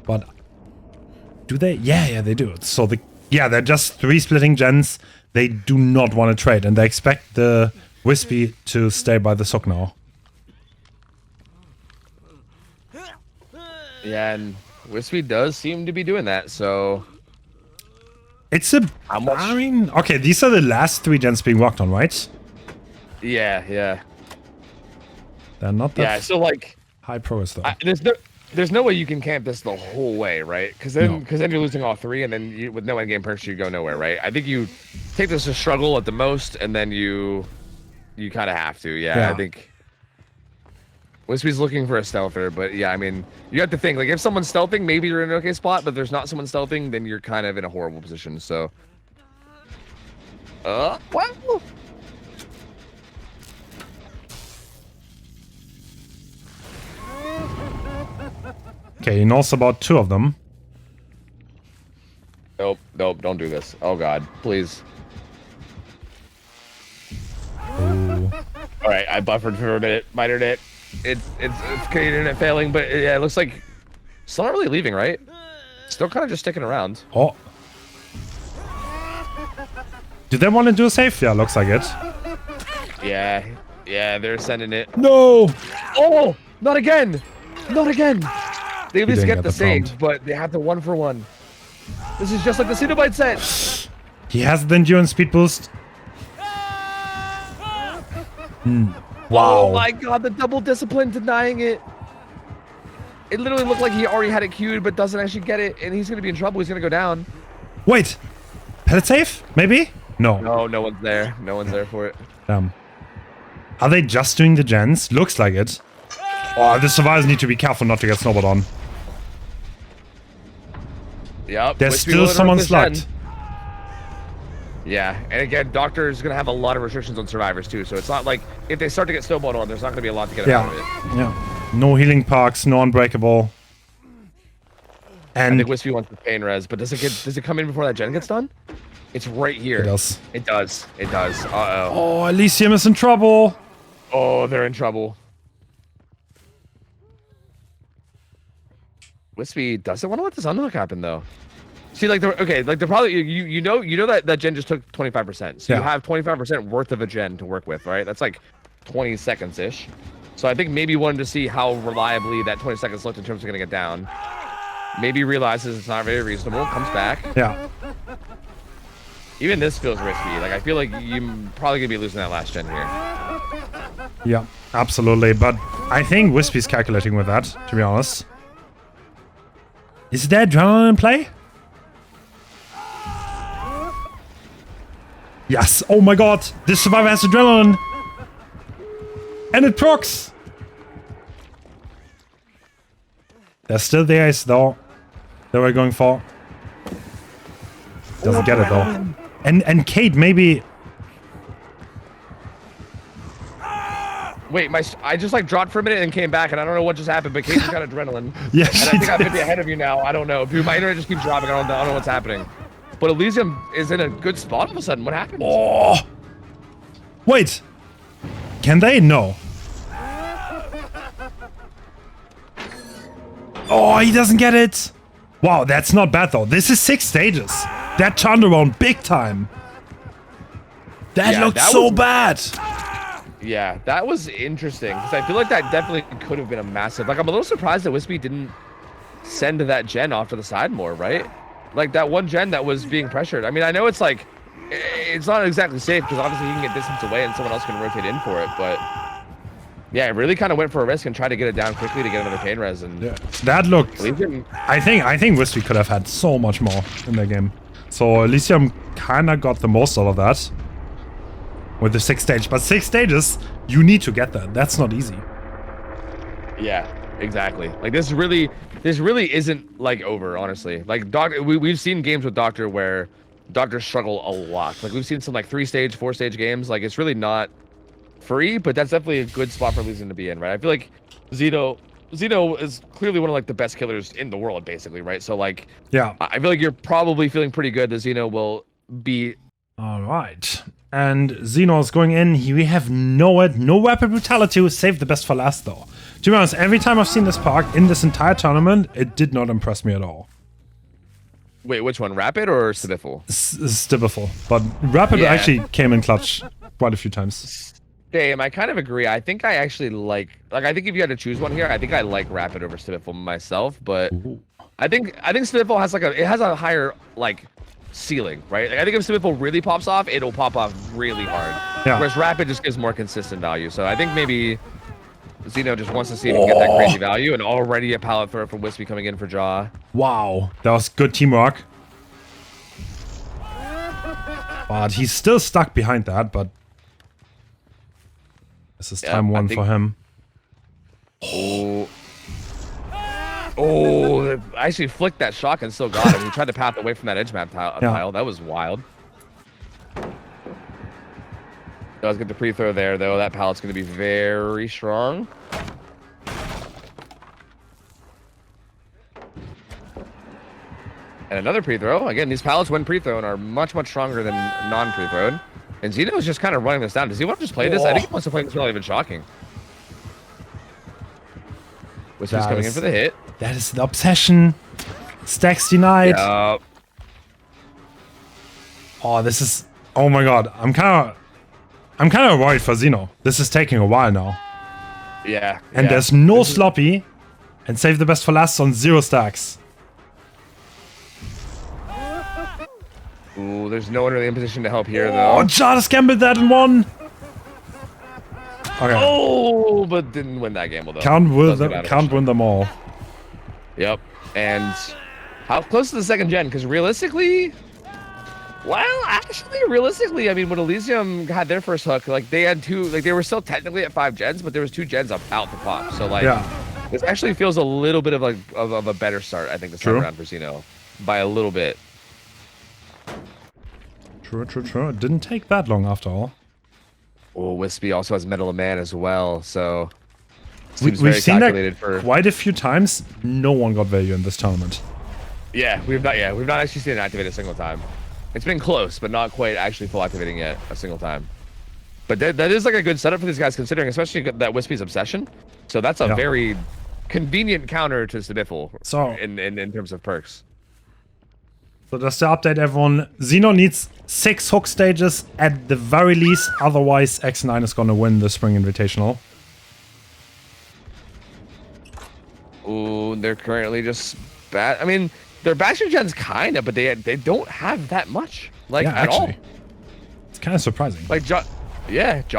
A: But do they? Yeah, they do. So they're just 3 splitting gens. They do not want to trade, and they expect the Wispy to stay by the sock now.
B: Yeah, and Wispy does seem to be doing that, so...
A: It's a.
B: How much?
A: I mean, okay, these are the last 3 gens being walked on, right?
B: Yeah.
A: They're not that
B: Yeah, so, like...
A: high progress though.
B: There's no way you can camp this the whole way, right? Because then you're losing all 3, and then with no endgame perks, you go nowhere, right? I think you take this a struggle at the most, and then you kind of have to. Yeah, I think Wispy's looking for a stealther, but yeah, I mean, you have to think, like, if someone's stealthing, maybe you're in an okay spot, but if there's not someone stealthing, then you're kind of in a horrible position, so... Well...
A: Okay, he knows about 2 of them.
B: Nope, don't do this. Oh god, please.
A: Ooh.
B: Alright, I buffered for a minute, mitered it. It's internet failing, but yeah, it looks like still not really leaving, right? Still kind of just sticking around.
A: Oh. Do they want to do a save? Yeah, looks like it.
B: Yeah, they're sending it.
A: No!
B: Oh, not again! Not again! They at least
A: didn't
B: get
A: get
B: the
A: the
B: save,
A: prompt.
B: but they have to 1-for-1. This is just like the Cenobite set.
A: He has the endurance speed boost. Wow.
B: Oh my god, the double discipline denying it. It literally looked like he already had it queued, but doesn't actually get it, and he's gonna be in trouble. He's gonna go down.
A: Wait, pellet safe? Maybe? No.
B: No, no one's there. No one's there for it.
A: Damn. Are they just doing the gens? Looks like it. Oh, the survivors need to be careful not to get snowballed on.
B: Yep.
A: There's still someone slugged.
B: Yeah, and again, Doctor is gonna have a lot of restrictions on survivors too, so it's not like if they start to get snowballed on, there's not gonna be a lot to get out of it.
A: Yeah. No healing parks, no unbreakable.
B: I
A: And
B: think Wispy wants the pain res, but does it come in before that gen gets done? It's right here.
A: it does.
B: It does. It does. Uh-oh.
A: Oh, Elysium is in trouble.
B: Oh, they're in trouble. Wispy doesn't want to let this unlock happen though. See, like they're okay, like they're probably you know that gen just took 25%. So you have 25% worth of a gen to work with, right? That's like 20 seconds ish. So I think maybe wanted to see how reliably that 20 seconds looked in terms of gonna get down. Maybe realizes it's not very reasonable, comes back.
A: Yeah.
B: Even this feels risky. Like I feel like you're probably gonna be losing that last gen here.
A: Yeah, absolutely. But I think Wispy's calculating with that, to be honest. Is there adrenaline in play? Yes. Oh my god. This survivor has adrenaline. And it procs. There's still the ace though. That we're going for. Doesn't get it though. And Kate maybe.
B: Wait, I just like dropped for a minute and came back, and I don't know what just happened, but Kate just got adrenaline.
A: Yeah,
B: and I think I might be ahead of you now. I don't know. Dude, my internet just keeps dropping. I don't know what's happening. But Elysium is in a good spot all of a sudden. What happened?
A: Oh. Wait. Can they? No. Oh, he doesn't get it. Wow, that's not bad though. This is 6 stages. That turned around big time. That looked so bad.
B: Yeah, that was interesting because I feel like that definitely could have been a massive. Like, I'm a little surprised that Wispy didn't send that gen off to the side more, right? Like that one gen that was being pressured. I mean, I know it's like it's not exactly safe because obviously he can get distance away and someone else can rotate in for it, but yeah, it really kind of went for a risk and tried to get it down quickly to get another pain res. And
A: that looked.
B: Elysium,
A: I think Wispy could have had so much more in their game. So Elysium kind of got the most out of that with the 6 stage, but 6 stages you need to get that. That's not easy.
B: yeah, exactly. Like this really isn't like over, honestly. Like we've seen games with Doctor where Doctors struggle a lot. Like we've seen some like 3-stage, 4-stage games. Like it's really not free, but that's definitely a good spot for Elysium to be in, right? I feel like Zeno is clearly one of like the best killers in the world, basically, right? So like,
A: yeah,
B: I feel like you're probably feeling pretty good that Zeno will be.
A: All right. And Xenos going in. We have no weapon brutality. We saved the best for last though. To be honest, every time I've seen this park in this entire tournament, it did not impress me at all.
B: Wait, which one? Rapid or Stibiffle?
A: Stibiffle. But Rapid actually came in clutch quite a few times.
B: Damn, I kind of agree. I think I actually like I think if you had to choose one here, I think I like Rapid over Stibiffle myself, but I think Stibiffle has like a higher like ceiling, right? Like, I think if Stibiffle really pops off, it'll pop off really hard. Yeah. Whereas Rapid just gives more consistent value. So I think maybe Zeno just wants to see if he can get that crazy value, and already a pallet throw from Wispy coming in for Jaw.
A: Wow, that was good teamwork. But he's still stuck behind that, but this is time one for him.
B: Oh, I actually flicked that shock and still got him. He tried to path away from that edge map tile. That was wild. Does get the pre-throw there, though. That pallet's going to be very strong. And another pre-throw. Again, these pallets when pre-thrown are much, much stronger than non-pre-thrown. And Zeno is just kind of running this down. Does he want to just play this? I think he wants to play this without even shocking. Wispy's coming in for the hit.
A: That is the obsession. Stacks denied.
B: Yep.
A: Oh, this is... Oh my god. I'm kind of worried for Zeno. This is taking a while now.
B: Yeah.
A: And there's no sloppy. And save the best for last on 0 stacks.
B: Ooh, there's no one really in position to help here, though.
A: Oh, Jarvis gambled that and won. Okay.
B: Oh, but didn't win that gamble, though.
A: Can't win them all.
B: Yep. And how close to the second gen? Because realistically, well, actually, realistically, I mean, when Elysium had their first hook, like they had two, like they were still technically at 5 gens, but there was 2 gens about to pop. So like, this actually feels a little bit of like of a better start, I think, this time around for Xeno, by a little bit.
A: True. It didn't take that long after all.
B: Oh, Wispy also has Metal of Man as well, so
A: We've seen that quite a few times. No one got value in this tournament.
B: Yeah, we've not actually seen it activate a single time. It's been close, but not quite actually full activating yet a single time. But that is like a good setup for these guys, considering especially that Wispy's obsession. So that's a very convenient counter to Sniffle in terms of perks.
A: So just to update everyone, Xeno needs 6 hook stages at the very least, otherwise X9 is gonna win the Spring Invitational.
B: Ooh, they're currently just bad. I mean, they're bashing gens kinda, but they don't have that much. Like at all.
A: It's kind of surprising.
B: Like Jaw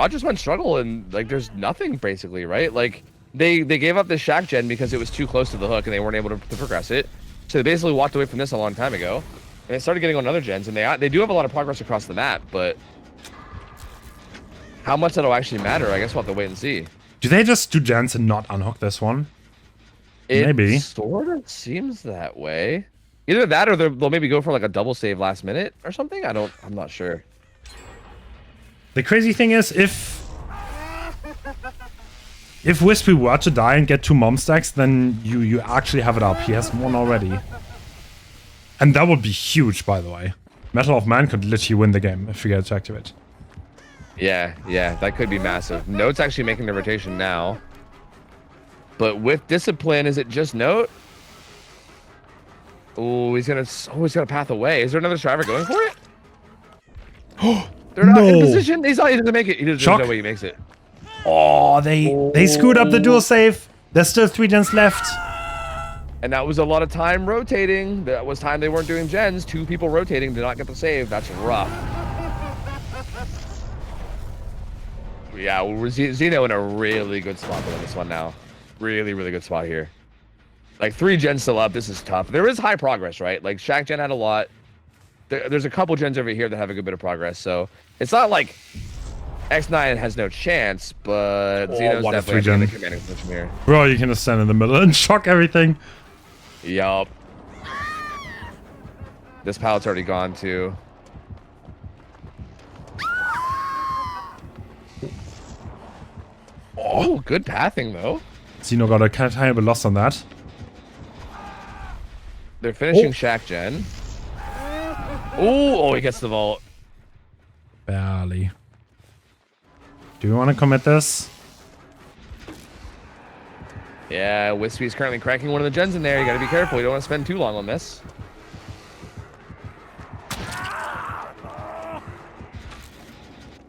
B: just went struggle and like there's nothing basically, right? Like they gave up the Shack gen because it was too close to the hook and they weren't able to progress it. So they basically walked away from this a long time ago. And they started getting on other gens, and they do have a lot of progress across the map, but how much that'll actually matter, I guess we'll have to wait and see.
A: Do they just do gens and not unhook this one? Maybe.
B: It sort of seems that way. Either that or they'll maybe go for like a double save last minute or something. I'm not sure.
A: The crazy thing is, if Wispy were to die and get 2 mom stacks, then you actually have it up. He has 1 already. And that would be huge, by the way. Metal of Man could literally win the game if you get it to activate.
B: Yeah, that could be massive. Note's actually making the rotation now. But with Discipline, is it just Note? Oh, he's gonna path away. Is there another driver going for it? They're not in position. He doesn't make it. There's no way he makes it.
A: Oh, they screwed up the dual save. There's still 3 gens left.
B: And that was a lot of time rotating. That was time they weren't doing gens. 2 people rotating did not get the save. That's rough. Yeah, we're Xeno in a really good spot for this one now. Really, really good spot here. Like 3 gens still up. This is tough. There is high progress, right? Like Shack gen had a lot. There's a couple gens over here that have a good bit of progress. So it's not like X9 has no chance, but Xeno's definitely in the commanding position here.
A: Bro, you can just stand in the middle and shock everything.
B: Yup. This pallet's already gone too. Oh, good pathing though.
A: Xeno got a tiny bit lost on that.
B: They're finishing Shack gen. Oh, he gets the vault.
A: Barely. Do you want to commit this?
B: Yeah, Wispy's currently cracking one of the gens in there. You gotta be careful. You don't want to spend too long on this.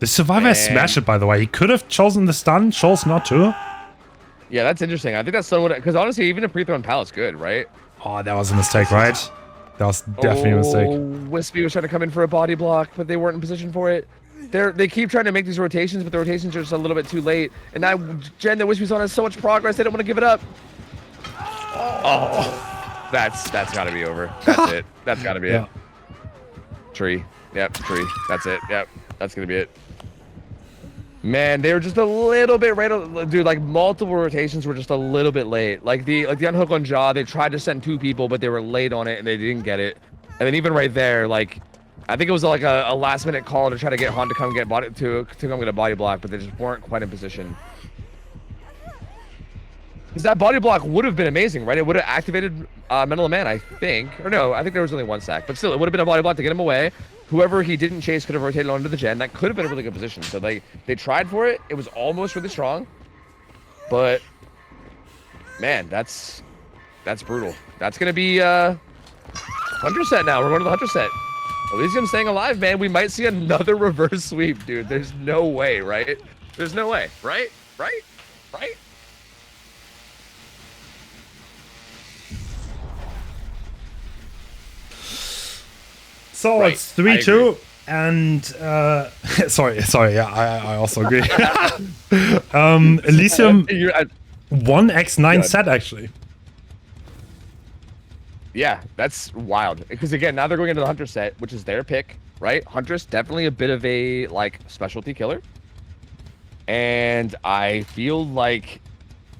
A: The Survivor smashed it, by the way. He could have chosen the stun, chose not to.
B: Yeah, that's interesting. I think that's someone, because honestly, even a pre-thrown pallet's good, right?
A: Oh, that was a mistake, right? That was definitely a mistake.
B: Wispy was trying to come in for a body block, but they weren't in position for it. They keep trying to make these rotations, but the rotations are just a little bit too late. And that gen that Wispy's on has so much progress, they don't want to give it up. Oh, that's got to be over. That's it. That's got to be it. Tree. Yep, tree. That's it. Yep, that's gonna be it. Man, they were just a little bit right, dude. Like multiple rotations were just a little bit late. Like the unhook on Jaw, they tried to send 2 people, but they were late on it and they didn't get it. And then even right there, like I think it was like a last minute call to try to get Han to come get body to come get a body block, but they just weren't quite in position. Because that body block would have been amazing, right? It would have activated Mental Man, I think. Or no, I think there was only 1 sack, but still, it would have been a body block to get him away. Whoever he didn't chase could have rotated onto the gen. That could have been a really good position. So they tried for it. It was almost really strong. But man, that's brutal. That's gonna be Huntress set now. We're going to the Huntress set. Elysium staying alive, man. We might see another reverse sweep, dude. There's no way, right? There's no way, right? Right? Right?
A: So
B: Right.
A: it's 3-2, and sorry, yeah, I also agree. Elysium 1x9 set actually.
B: Yeah, that's wild. Because again, now they're going into the Hunter set, which is their pick, right? Huntress, definitely a bit of a like specialty killer. And I feel like,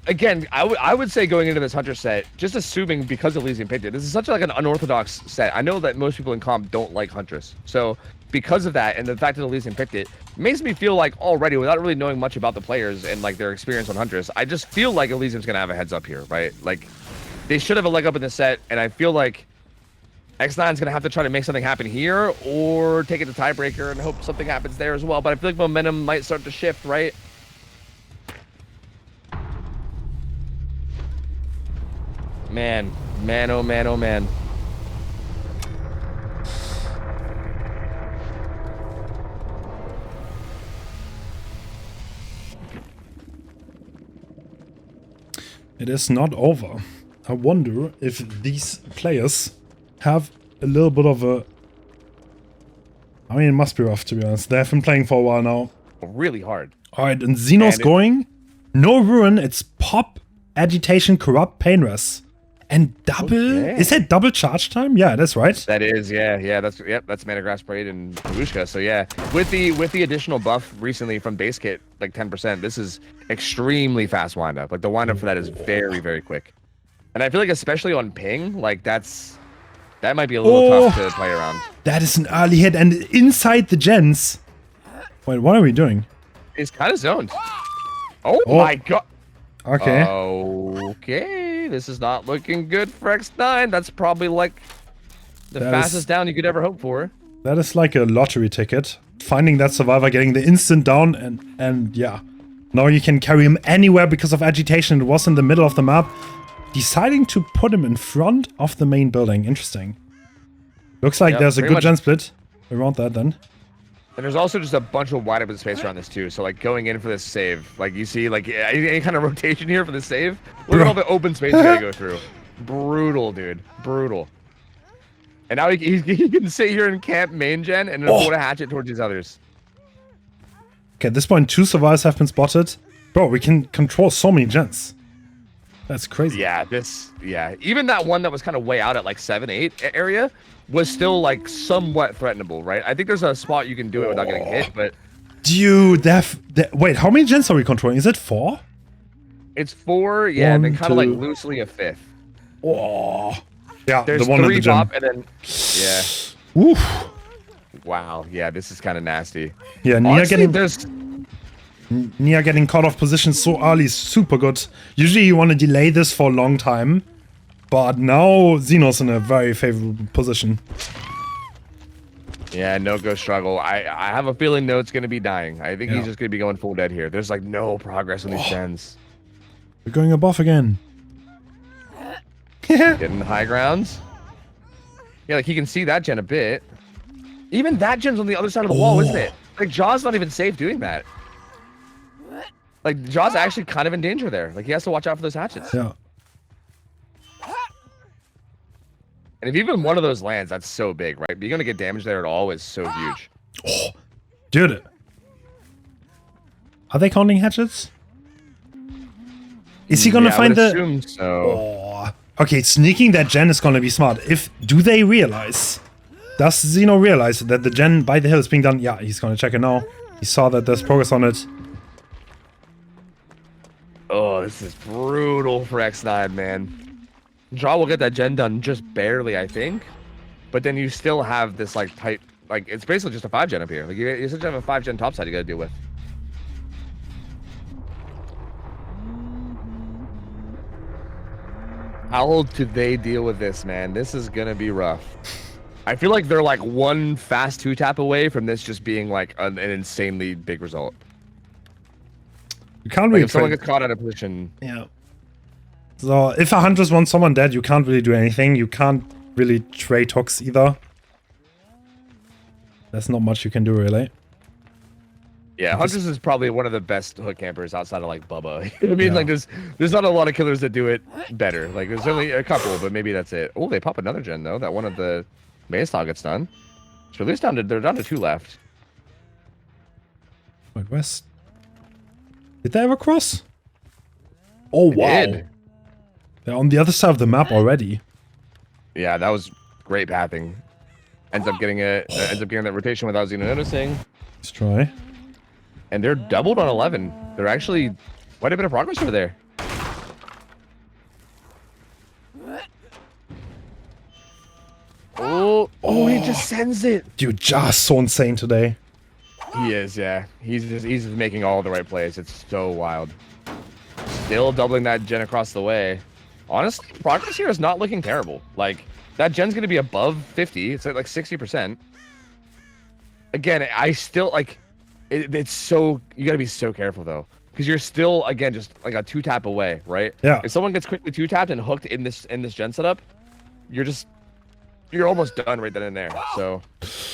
B: again, I would say going into this Hunter set, just assuming because Elysium picked it, this is such like an unorthodox set. I know that most people in comp don't like Huntress. So because of that and the fact that Elysium picked it, makes me feel like already, without really knowing much about the players and like their experience on Huntress, I just feel like Elysium's gonna have a heads up here, right? Like they should have a leg up in the set, and I feel like X9's gonna have to try to make something happen here or take it to tiebreaker and hope something happens there as well. But I feel like momentum might start to shift, right? Man, oh man, oh man.
A: It is not over. I wonder if these players have a little bit of a... I mean, it must be rough, to be honest. They've been playing for a while now.
B: Really hard.
A: Alright, and Xeno's going. No Ruin, it's Pop, Agitation, Corrupt, Painrest. And double...
B: Okay.
A: Is that double charge time? Yeah, that's right.
B: That is, yeah, that's Mana Grass Parade and Kavushka. So yeah, with the additional buff recently from base kit, like 10%, this is extremely fast windup. Like the windup for that is very, very quick. And I feel like especially on ping, like that might be a little tough to play around.
A: That is an early hit, and inside the gens. Wait, what are we doing?
B: It's kind of zoned. Oh my god.
A: Okay.
B: Okay, this is not looking good for X9. That's probably like the fastest down you could ever hope for.
A: That is like a lottery ticket. Finding that survivor, getting the instant down, and yeah. Now you can carry him anywhere because of agitation. It was in the middle of the map. Deciding to put him in front of the main building. Interesting. Looks like there's a good gen split around that then.
B: And there's also just a bunch of wide open space around this too. So like going in for this save, like you see like any kind of rotation here for the save. Look at all the open space you gotta go through. Brutal, dude. Brutal. And now he can sit here and camp main gen and then put a hatchet towards these others.
A: Okay, at this point 2 survivors have been spotted. Bro, we can control so many gens. That's crazy.
B: Yeah, even that one that was kind of way out at like 7-8 area was still like somewhat threatenable, right? I think there's a spot you can do it without getting hit, but
A: dude, wait, how many gens are we controlling? Is it 4?
B: It's 4, yeah, and then kind of like loosely a 5th.
A: Oh, yeah,
B: there's
A: the one
B: 3
A: in the gen.
B: pop and then
A: Oof.
B: Wow, yeah, this is kind of nasty.
A: Yeah,
B: Honestly,
A: Nia getting caught off position so early is super good. Usually you want to delay this for a long time, but now Xeno's in a very favorable position.
B: Yeah, no go struggle. I have a feeling Note's going to be dying. I think he's just going to be going full dead here. There's like no progress on these gens.
A: We're going above again.
B: Getting the high grounds. Yeah, like he can see that gen a bit. Even that gen's on the other side of the wall, isn't it? Like Jaw's not even safe doing that. Like, Jaw's actually kind of in danger there. Like, he has to watch out for those hatchets.
A: Yeah.
B: And if even one of those lands, that's so big, right? Being gonna get damage there at all is so huge.
A: Oh, dude. Are they counting hatchets? Is he gonna find the...
B: assume so.
A: Oh. Okay, sneaking that gen is gonna be smart. Do they realize? Does Xeno realize that the gen by the hill is being done? Yeah, he's gonna check it now. He saw that there's progress on it.
B: Oh, this is brutal for X9, man. Draw will get that gen done just barely, I think. But then you still have this, like, tight... Like, it's basically just a 5 gen up here. Like, you essentially have a 5 gen topside you gotta deal with. How old do they deal with this, man? This is gonna be rough. I feel like they're, like, one fast 2-tap away from this just being, like, an insanely big result.
A: You can't really
B: if someone gets caught out of position.
A: Yeah. So if a Huntress wants someone dead, you can't really do anything. You can't really trade hooks either. There's not much you can do really.
B: Yeah, Huntress is probably one of the best hook campers outside of like Bubba. I mean, like there's not a lot of killers that do it better. Like there's only a couple, but maybe that's it. Oh, they pop another gen though. That one of the base targets done. So at least they're down to 2 left.
A: Wait, west. Did they ever cross? Oh wow. They're on the other side of the map already.
B: Yeah, that was great pathing. Ends up getting that rotation without Xeno noticing.
A: Let's try.
B: And they're doubled on 11. They're actually quite a bit of progress over there. Oh, he just sends it.
A: Dude, just so insane today.
B: He is, yeah. He's just making all the right plays. It's so wild. Still doubling that gen across the way. Honestly, progress here is not looking terrible. Like, that gen's gonna be above 50. It's at like 60%. Again, I still like it's so, you gotta be so careful though. Because you're still, again, just like a 2-tap away, right?
A: Yeah.
B: If someone gets quickly 2-tapped and hooked in this gen setup, you're almost done right then and there. So,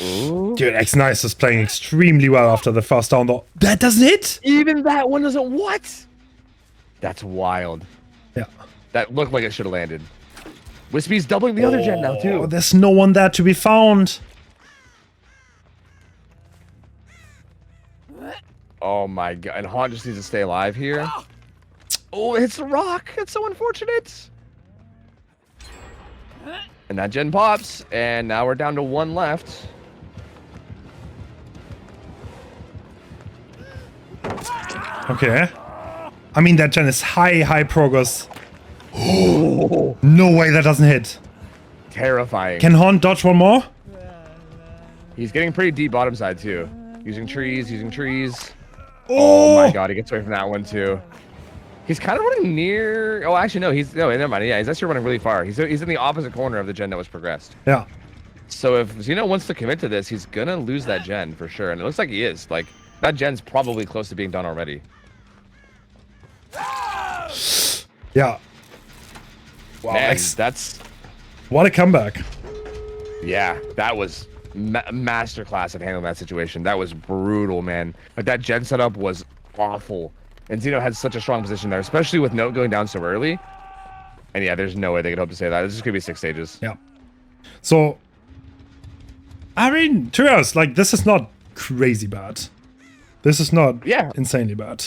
B: ooh.
A: Dude, X-Nice is playing extremely well after the first down though. That doesn't hit?
B: Even that one doesn't. What? That's wild.
A: Yeah.
B: That looked like it should have landed. Wispy's doubling the other gen now
A: Oh,
B: too.
A: there's no one there to be found.
B: Oh my god. And Han just needs to stay alive here. Oh, it hits the rock. That's so unfortunate. And that gen pops. And now we're down to 1 left.
A: Okay. I mean, that gen is high progress.
B: Oh,
A: No way that doesn't hit.
B: terrifying.
A: Can Han dodge one more?
B: He's getting pretty deep bottom side too. Using trees. Oh my god, he gets away from that one too. He's kind of running near. Oh, actually no, never mind. Yeah, he's actually running really far. He's in the opposite corner of the gen that was progressed.
A: Yeah.
B: So if Xeno wants to commit to this, he's gonna lose that gen for sure, and it looks like he is. Like that gen's probably close to being done already.
A: Yeah. Wow.
B: Man,
A: X,
B: that's
A: what a comeback.
B: yeah, that was masterclass at handling that situation. That was brutal, man. But that gen setup was awful. And Xeno had such a strong position there, especially with Note going down so early. And yeah, there's no way they could hope to say that. This is gonna be 6 stages.
A: Yeah. So, I mean, to be honest, like, this is not crazy bad. This is not insanely bad.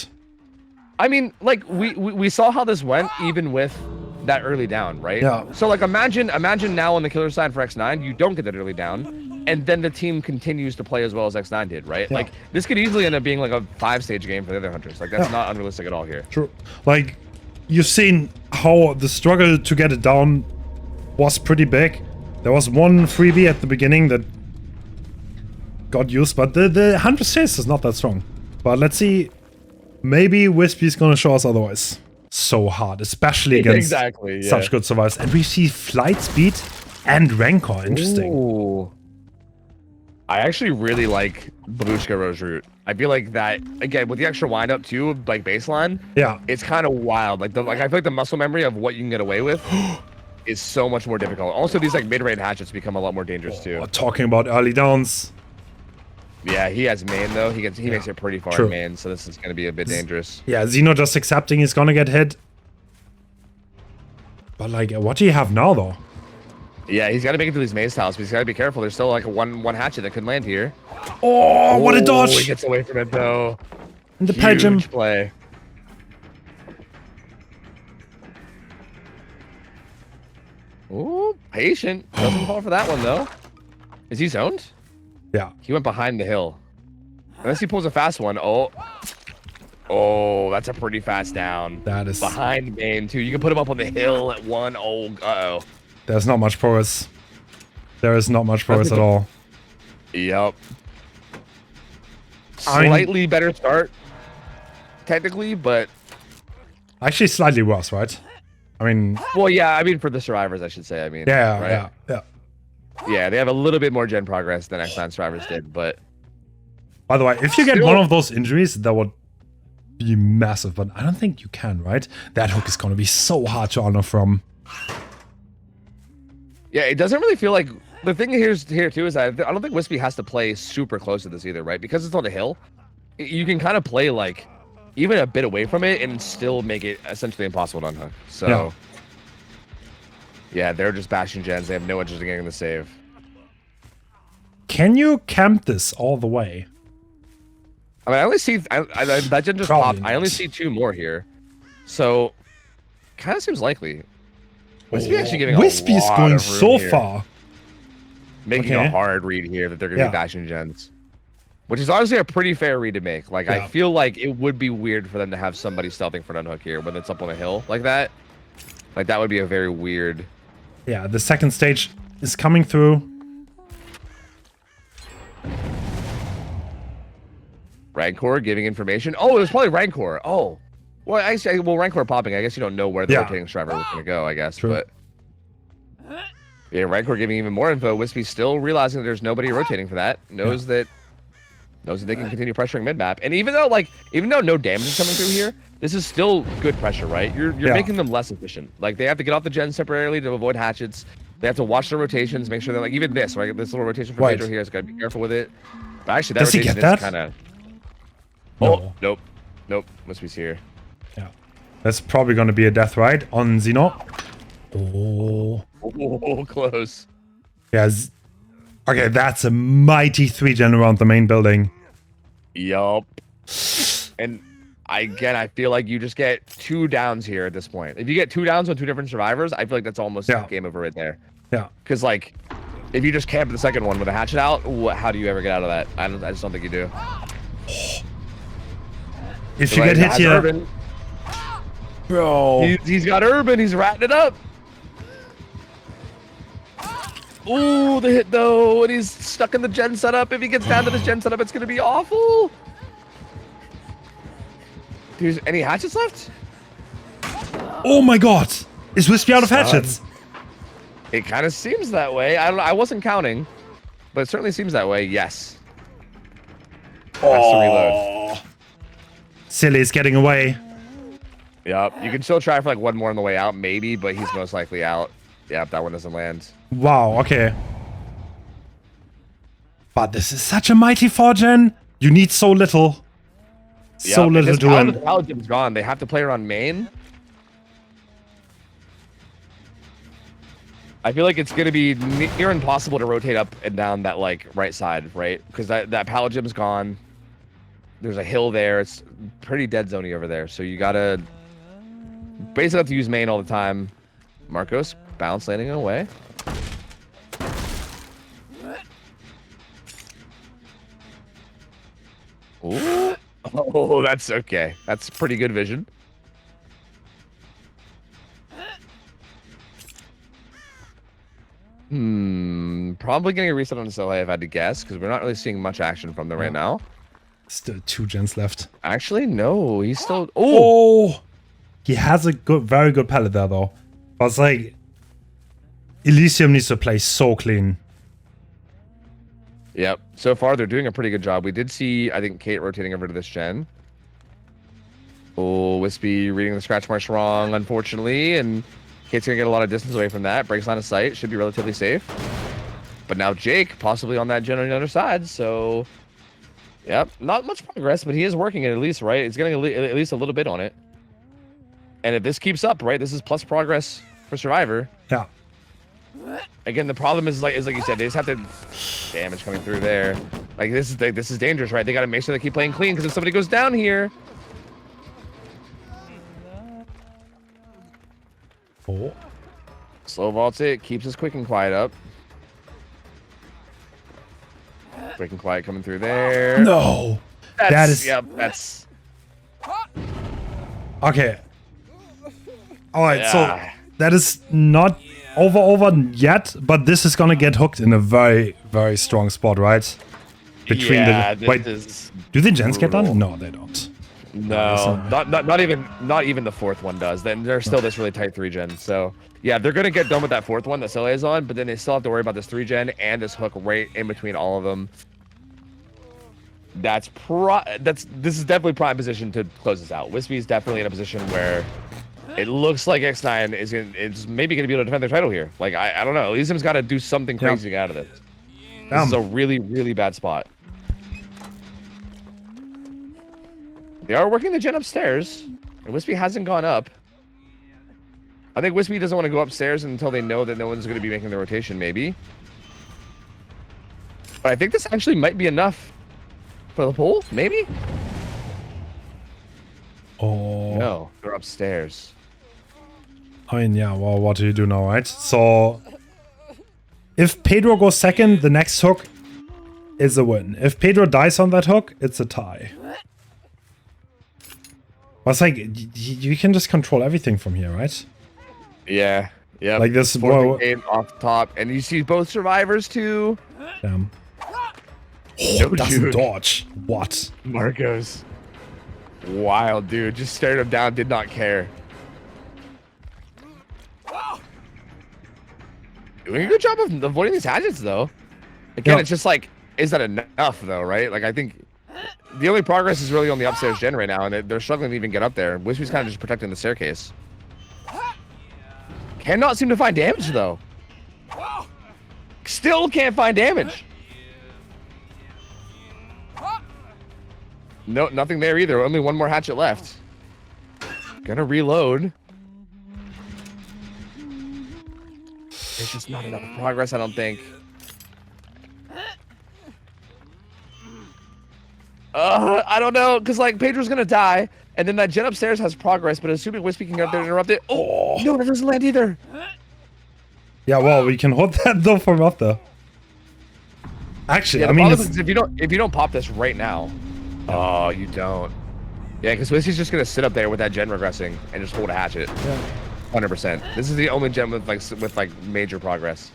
B: I mean, like, we saw how this went even with that early down, right?
A: Yeah.
B: So, like, imagine now on the killer side for X9, you don't get that early down, and then the team continues to play as well as X9 did, right?
A: Yeah.
B: Like, this could easily end up being, like, a 5-stage game for the other Huntress. Like, that's not unrealistic at all here.
A: True. Like, you've seen how the struggle to get it down was pretty big. There was one freebie at the beginning that got used, but the Huntress chase is not that strong. But let's see. Maybe Wispy's gonna show us otherwise. So hard, especially against such good survivors. And we see flight speed and rancor. Interesting.
B: Ooh. I actually really like Babushka Rose Root. I feel like that, again, with the extra windup too, like baseline, it's kind of wild. Like, I feel like the muscle memory of what you can get away with is so much more difficult. Also, these like mid-range hatchets become a lot more dangerous too.
A: Talking about early downs.
B: Yeah, he has main though. He makes it pretty far in main, so this is gonna be a bit dangerous.
A: Yeah, Xeno just accepting he's gonna get hit. But like, what do you have now though?
B: Yeah, he's got to make it to these maze tiles, but he's got to be careful. There's still like one hatchet that could land here.
A: Oh, what a dodge!
B: He gets away from it though.
A: And the pigeon
B: play. Ooh, patient. Doesn't fall for that one though. Is he zoned?
A: Yeah.
B: He went behind the hill. Unless he pulls a fast one. Oh, that's a pretty fast down.
A: That is
B: behind main too. You can put him up on the hill at 1. Oh, uh-oh.
A: There's not much progress. There is not much progress at all.
B: Yep. Slightly better start, technically, but
A: actually slightly worse, right? I mean,
B: well, yeah. I mean, for the survivors, I should say. I mean,
A: yeah.
B: Yeah, they have a little bit more gen progress than X9 survivors did, but.
A: By the way, if you get one of those injuries, that would be massive. But I don't think you can, right? That hook is gonna be so hard to honor from.
B: Yeah, it doesn't really feel like the thing here too is that I don't think Wispy has to play super close to this either, right? Because it's on the hill, you can kind of play like even a bit away from it and still make it essentially impossible to unhook. So yeah, they're just bashing gens. They have no interest in getting the save.
A: Can you camp this all the way?
B: I mean, I only see that gen just popped. I only see 2 more here, so kind of seems likely. Wispy actually giving
A: Wispy's
B: a lot
A: going
B: of room
A: so
B: here.
A: far.
B: Making
A: Okay.
B: a hard read here that they're going to
A: Yeah.
B: be dashing gens. Which is honestly a pretty fair read to make. Like, I
A: Yeah.
B: feel like it would be weird for them to have somebody stealthing for an unhook here when it's up on a hill like that. Like, that would be a very weird...
A: Yeah, the second stage is coming through.
B: Rancor giving information. Oh, it was probably Rancor. Oh. Well, actually, well, Rancor popping. I guess you don't know where the
A: Yeah.
B: rotating striver was going to go, I guess.
A: True.
B: But yeah, Rancor giving even more info. Wispy still realizing that there's nobody rotating for that. Knows that they can continue pressuring mid map. And even though no damage is coming through here, this is still good pressure, right? You're
A: Yeah.
B: making them less efficient. Like, they have to get off the gens temporarily to avoid hatchets. They have to watch their rotations, make sure that, like, even this, right? This little rotation from
A: Right.
B: Pedro here has got to be careful with it. But actually, that
A: Does he
B: rotation
A: get that?
B: is kind of...
A: No.
B: Oh, nope. Wispy's here.
A: Yeah. That's probably going to be a death ride on Xeno. Oh.
B: Oh, close.
A: Yeah. Okay, that's a mighty 3-gen around the main building.
B: Yup. And I feel like you just get 2 downs here at this point. If you get 2 downs on 2 different survivors, I feel like that's almost game over right there.
A: Yeah.
B: Because, like, if you just camp the second one with a hatchet out, how do you ever get out of that? I just don't think you do.
A: If you get hit here,
B: Urban.
A: bro.
B: He's got Urban. He's ratting it up. Ooh, the hit though, and he's stuck in the gen setup. If he gets down to this gen setup, it's gonna be awful. Dude, any hatchets left?
A: Oh my god. Is Wispy out of
B: Son.
A: hatchets?
B: It kind of seems that way. I don't know. I wasn't counting, but it certainly seems that way. Yes. Has to reload.
A: Silly's getting away.
B: Yep. You can still try for like one more on the way out, maybe, but he's most likely out. Yep, that one doesn't land.
A: Wow, okay. But this is such a mighty 4-gen. You need so little. So
B: Yep,
A: little to win.
B: The Paladin's gone. They have to play her on main. I feel like it's going to be near impossible to rotate up and down that, like, right side, right? Because that Paladin's gone. There's a hill there. It's pretty dead zoney over there. So you got to basically have to use main all the time. Marcos, bounce landing away. Ooh. Oh, that's okay. That's pretty good vision. Probably getting a reset on Soleil if I had to guess, because we're not really seeing much action from them right now.
A: Still 2 gens left.
B: Actually, no. He's still... Oh!
A: He has a good, very good pallet there, though. But it's like... Elysium needs to play so clean.
B: Yep. So far, they're doing a pretty good job. We did see, I think, Kate rotating over to this gen. Oh, Wispy reading the scratch marks wrong, unfortunately, and Kate's gonna get a lot of distance away from that. Breaks line of sight, should be relatively safe. But now Jake, possibly on that gen on the other side, so... Yep, not much progress, but he is working it at least, right? He's getting at least a little bit on it. And if this keeps up, right, this is plus progress for Survivor.
A: Yeah.
B: Again, the problem is like you said, they just have to damage coming through there. Like this is dangerous, right? They got to make sure they keep playing clean because if somebody goes down here.
A: Oh.
B: Slow vaults it, keeps his quick and quiet up. Quick and quiet coming through there.
A: No. That is...
B: Yep, that's...
A: Okay. Alright,
B: Yeah.
A: so that is not over yet, but this is gonna get hooked in a very, very strong spot, right? Between
B: yeah,
A: the... Wait,
B: is
A: do the gens get
B: brutal.
A: done? No, they don't.
B: No, not even the fourth one does. Then there's still this really tight 3-gen. So yeah, they're gonna get done with that fourth one that Soleil is on, but then they still have to worry about this 3-gen and this hook right in between all of them. This is definitely prime position to close this out. Wispy is definitely in a position where it looks like X9 is maybe gonna be able to defend their title here. Like I don't know. Elysium's got to do something crazy to get out of this. This is a really, really bad spot. They are working the gen upstairs, and Wispy hasn't gone up. I think Wispy doesn't want to go upstairs until they know that no one's going to be making the rotation, maybe. But I think this actually might be enough for the pull, maybe?
A: Oh.
B: No, they're upstairs.
A: I mean, yeah, well, what do you do now, right? So, if Pedro goes second, the next hook is a win. If Pedro dies on that hook, it's a tie. But it's like, you can just control everything from here, right?
B: Yeah. Yeah.
A: Like this,
B: Forcing game off top. And you see both survivors too.
A: Damn.
B: No,
A: Oh, doesn't
B: dude.
A: dodge. What?
B: Marcos. Wild, dude. Just stared him down, did not care. Doing a good job of avoiding these hatchets, though. Again, it's just like, is that enough, though, right? Like, I think the only progress is really on the upstairs gen right now, and they're struggling to even get up there. Wispy's kind of just protecting the staircase. Cannot seem to find damage, though. Still can't find damage. No, nothing there either. Only one more hatchet left. Gonna reload. There's just not enough progress, I don't think. I don't know, because like Pedro's gonna die, and then that gen upstairs has progress, but assuming Wispy can get up there and interrupt it. Oh no, that doesn't land either.
A: Yeah, well, we can hold that though from up there. Actually,
B: Yeah,
A: I mean,
B: it's, if you don't pop this right now, oh, you don't. Yeah, because Wispy's just gonna sit up there with that gen regressing and just hold a hatchet.
A: yeah.
B: 100%. This is the only gen with like major progress.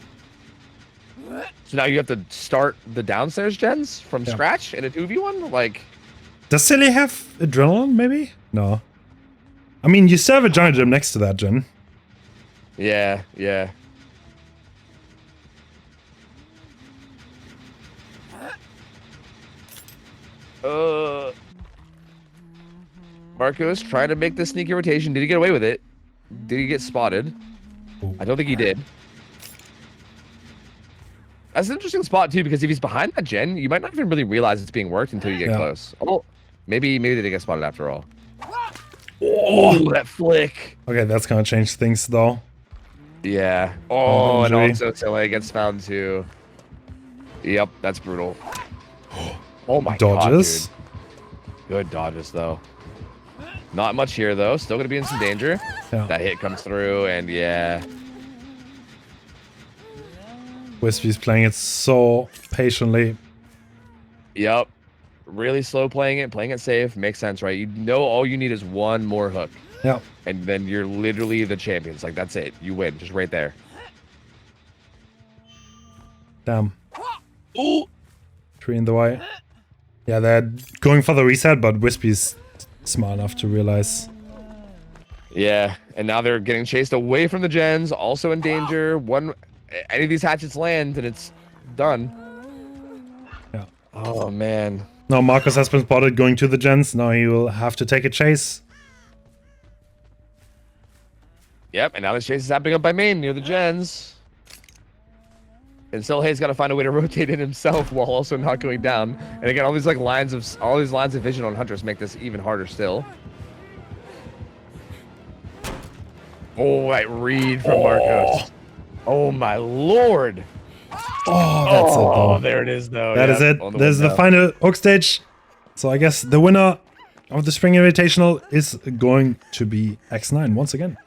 B: So now you have to start the downstairs gens from scratch in a 2v1? Like,
A: Does Silly have adrenaline, maybe? No. I mean, you still have a giant gem next to that gen.
B: yeah, yeah. Marcos trying to make the sneaky rotation. Did he get away with it? Did he get spotted?
A: Ooh.
B: I don't think he did. That's an interesting spot too, because if he's behind that gen, you might not even really realize it's being worked until you get close. Oh, maybe they did get spotted after all. Oh, that flick.
A: Okay, that's gonna change things though.
B: Yeah. Oh, and
A: injury.
B: also Silly gets found too. Yep, that's brutal. Oh my
A: Dodges.
B: god, dude. Good dodges though. Not much here though. Still gonna be in some danger.
A: Yeah.
B: That hit comes through, and yeah.
A: Wispy's playing it so patiently.
B: Yep. Really slow playing it safe. Makes sense, right? You know all you need is one more hook.
A: Yeah.
B: And then you're literally the champions. Like, that's it. You win. Just right there.
A: Damn.
B: Ooh.
A: Tree in the way. Yeah, they're going for the reset, but Wispy's smart enough to realize.
B: Yeah. And now they're getting chased away from the gens. Also in danger. Any of these hatchets land, and it's done.
A: Yeah.
B: Oh, man.
A: Now Marcus has been spotted going to the gens. Now he will have to take a chase.
B: Yep, and now this chase is happening up by main near the gens. And Silhay's got to find a way to rotate it himself while also not going down. And again, all these lines of vision on Huntress make this even harder still. Oh, that read from Marcos. Oh my lord.
A: Oh, that's it though.
B: Oh, there it is though.
A: That is it. There's the final hook stage. So I guess the winner of the Spring Invitational is going to be X9 once again.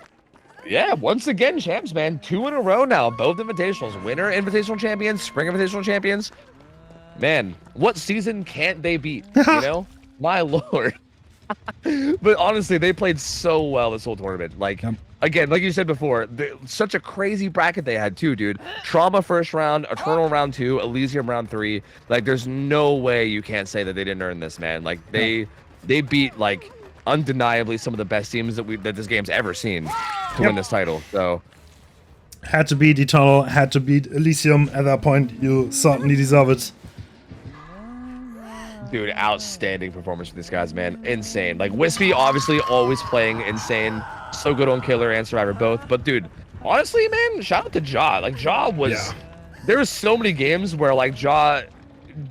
B: Yeah, once again, champs, man. 2 in a row now. Both Invitationals. Winner Invitational champions, Spring Invitational champions. Man, what season can't they beat? You know? My lord. But honestly, they played so well this whole tournament. Like, again, like you said before, such a crazy bracket they had too, dude. Trauma first round, Eternal round 2, Elysium round 3. Like, there's no way you can't say that they didn't earn this, man. Like, they beat, like, undeniably some of the best teams that this game's ever seen to win this title. So
A: had to beat Eternal, had to beat Elysium at that point. You certainly deserve it.
B: Dude, outstanding performance from these guys, man. Insane. Like, Wispy obviously always playing insane. So good on Killer and Survivor both. But dude, honestly, man, shout out to Ja. Like, Ja was there were so many games where like Ja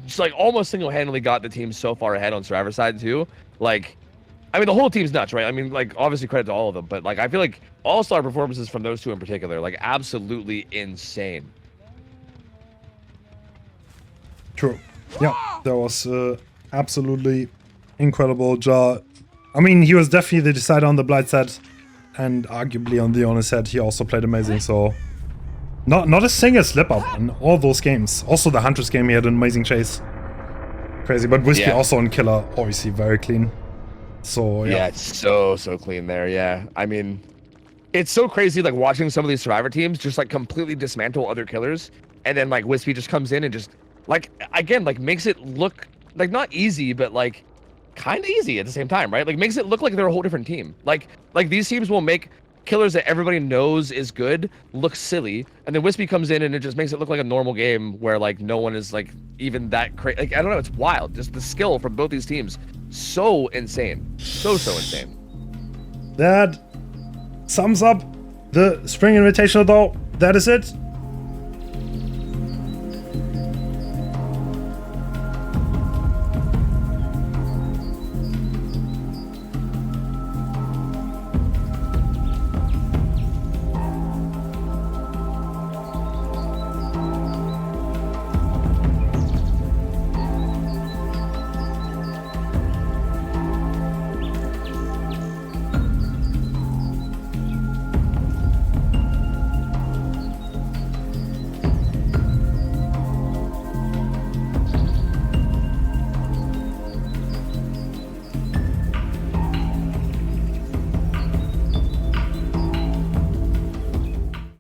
B: just like almost single-handedly got the team so far ahead on Survivor side too. Like, I mean, the whole team's nuts, right? I mean, like, obviously credit to all of them, but like, I feel like all-star performances from those two in particular, like, absolutely insane.
A: True. Yeah, that was absolutely incredible. Ja, I mean, he was definitely the decider on the Blight set. and arguably on the honest head, he also played amazing. So not a single slip up in all those games. Also the Huntress game, he had an amazing chase. Crazy, but Wispy also on killer, obviously very clean. So
B: Yeah, it's so clean there. Yeah, I mean, it's so crazy like watching some of these survivor teams just like completely dismantle other killers, and then like Wispy just comes in and just like again like makes it look like not easy, but like kind of easy at the same time, right? Like makes it look like they're a whole different team. Like these teams will make killers that everybody knows is good look silly, and then Wispy comes in and it just makes it look like a normal game where like no one is like even that crazy. Like I don't know, it's wild. Just the skill from both these teams, so insane, so insane.
A: that sums up the Spring Invitational though. That is it.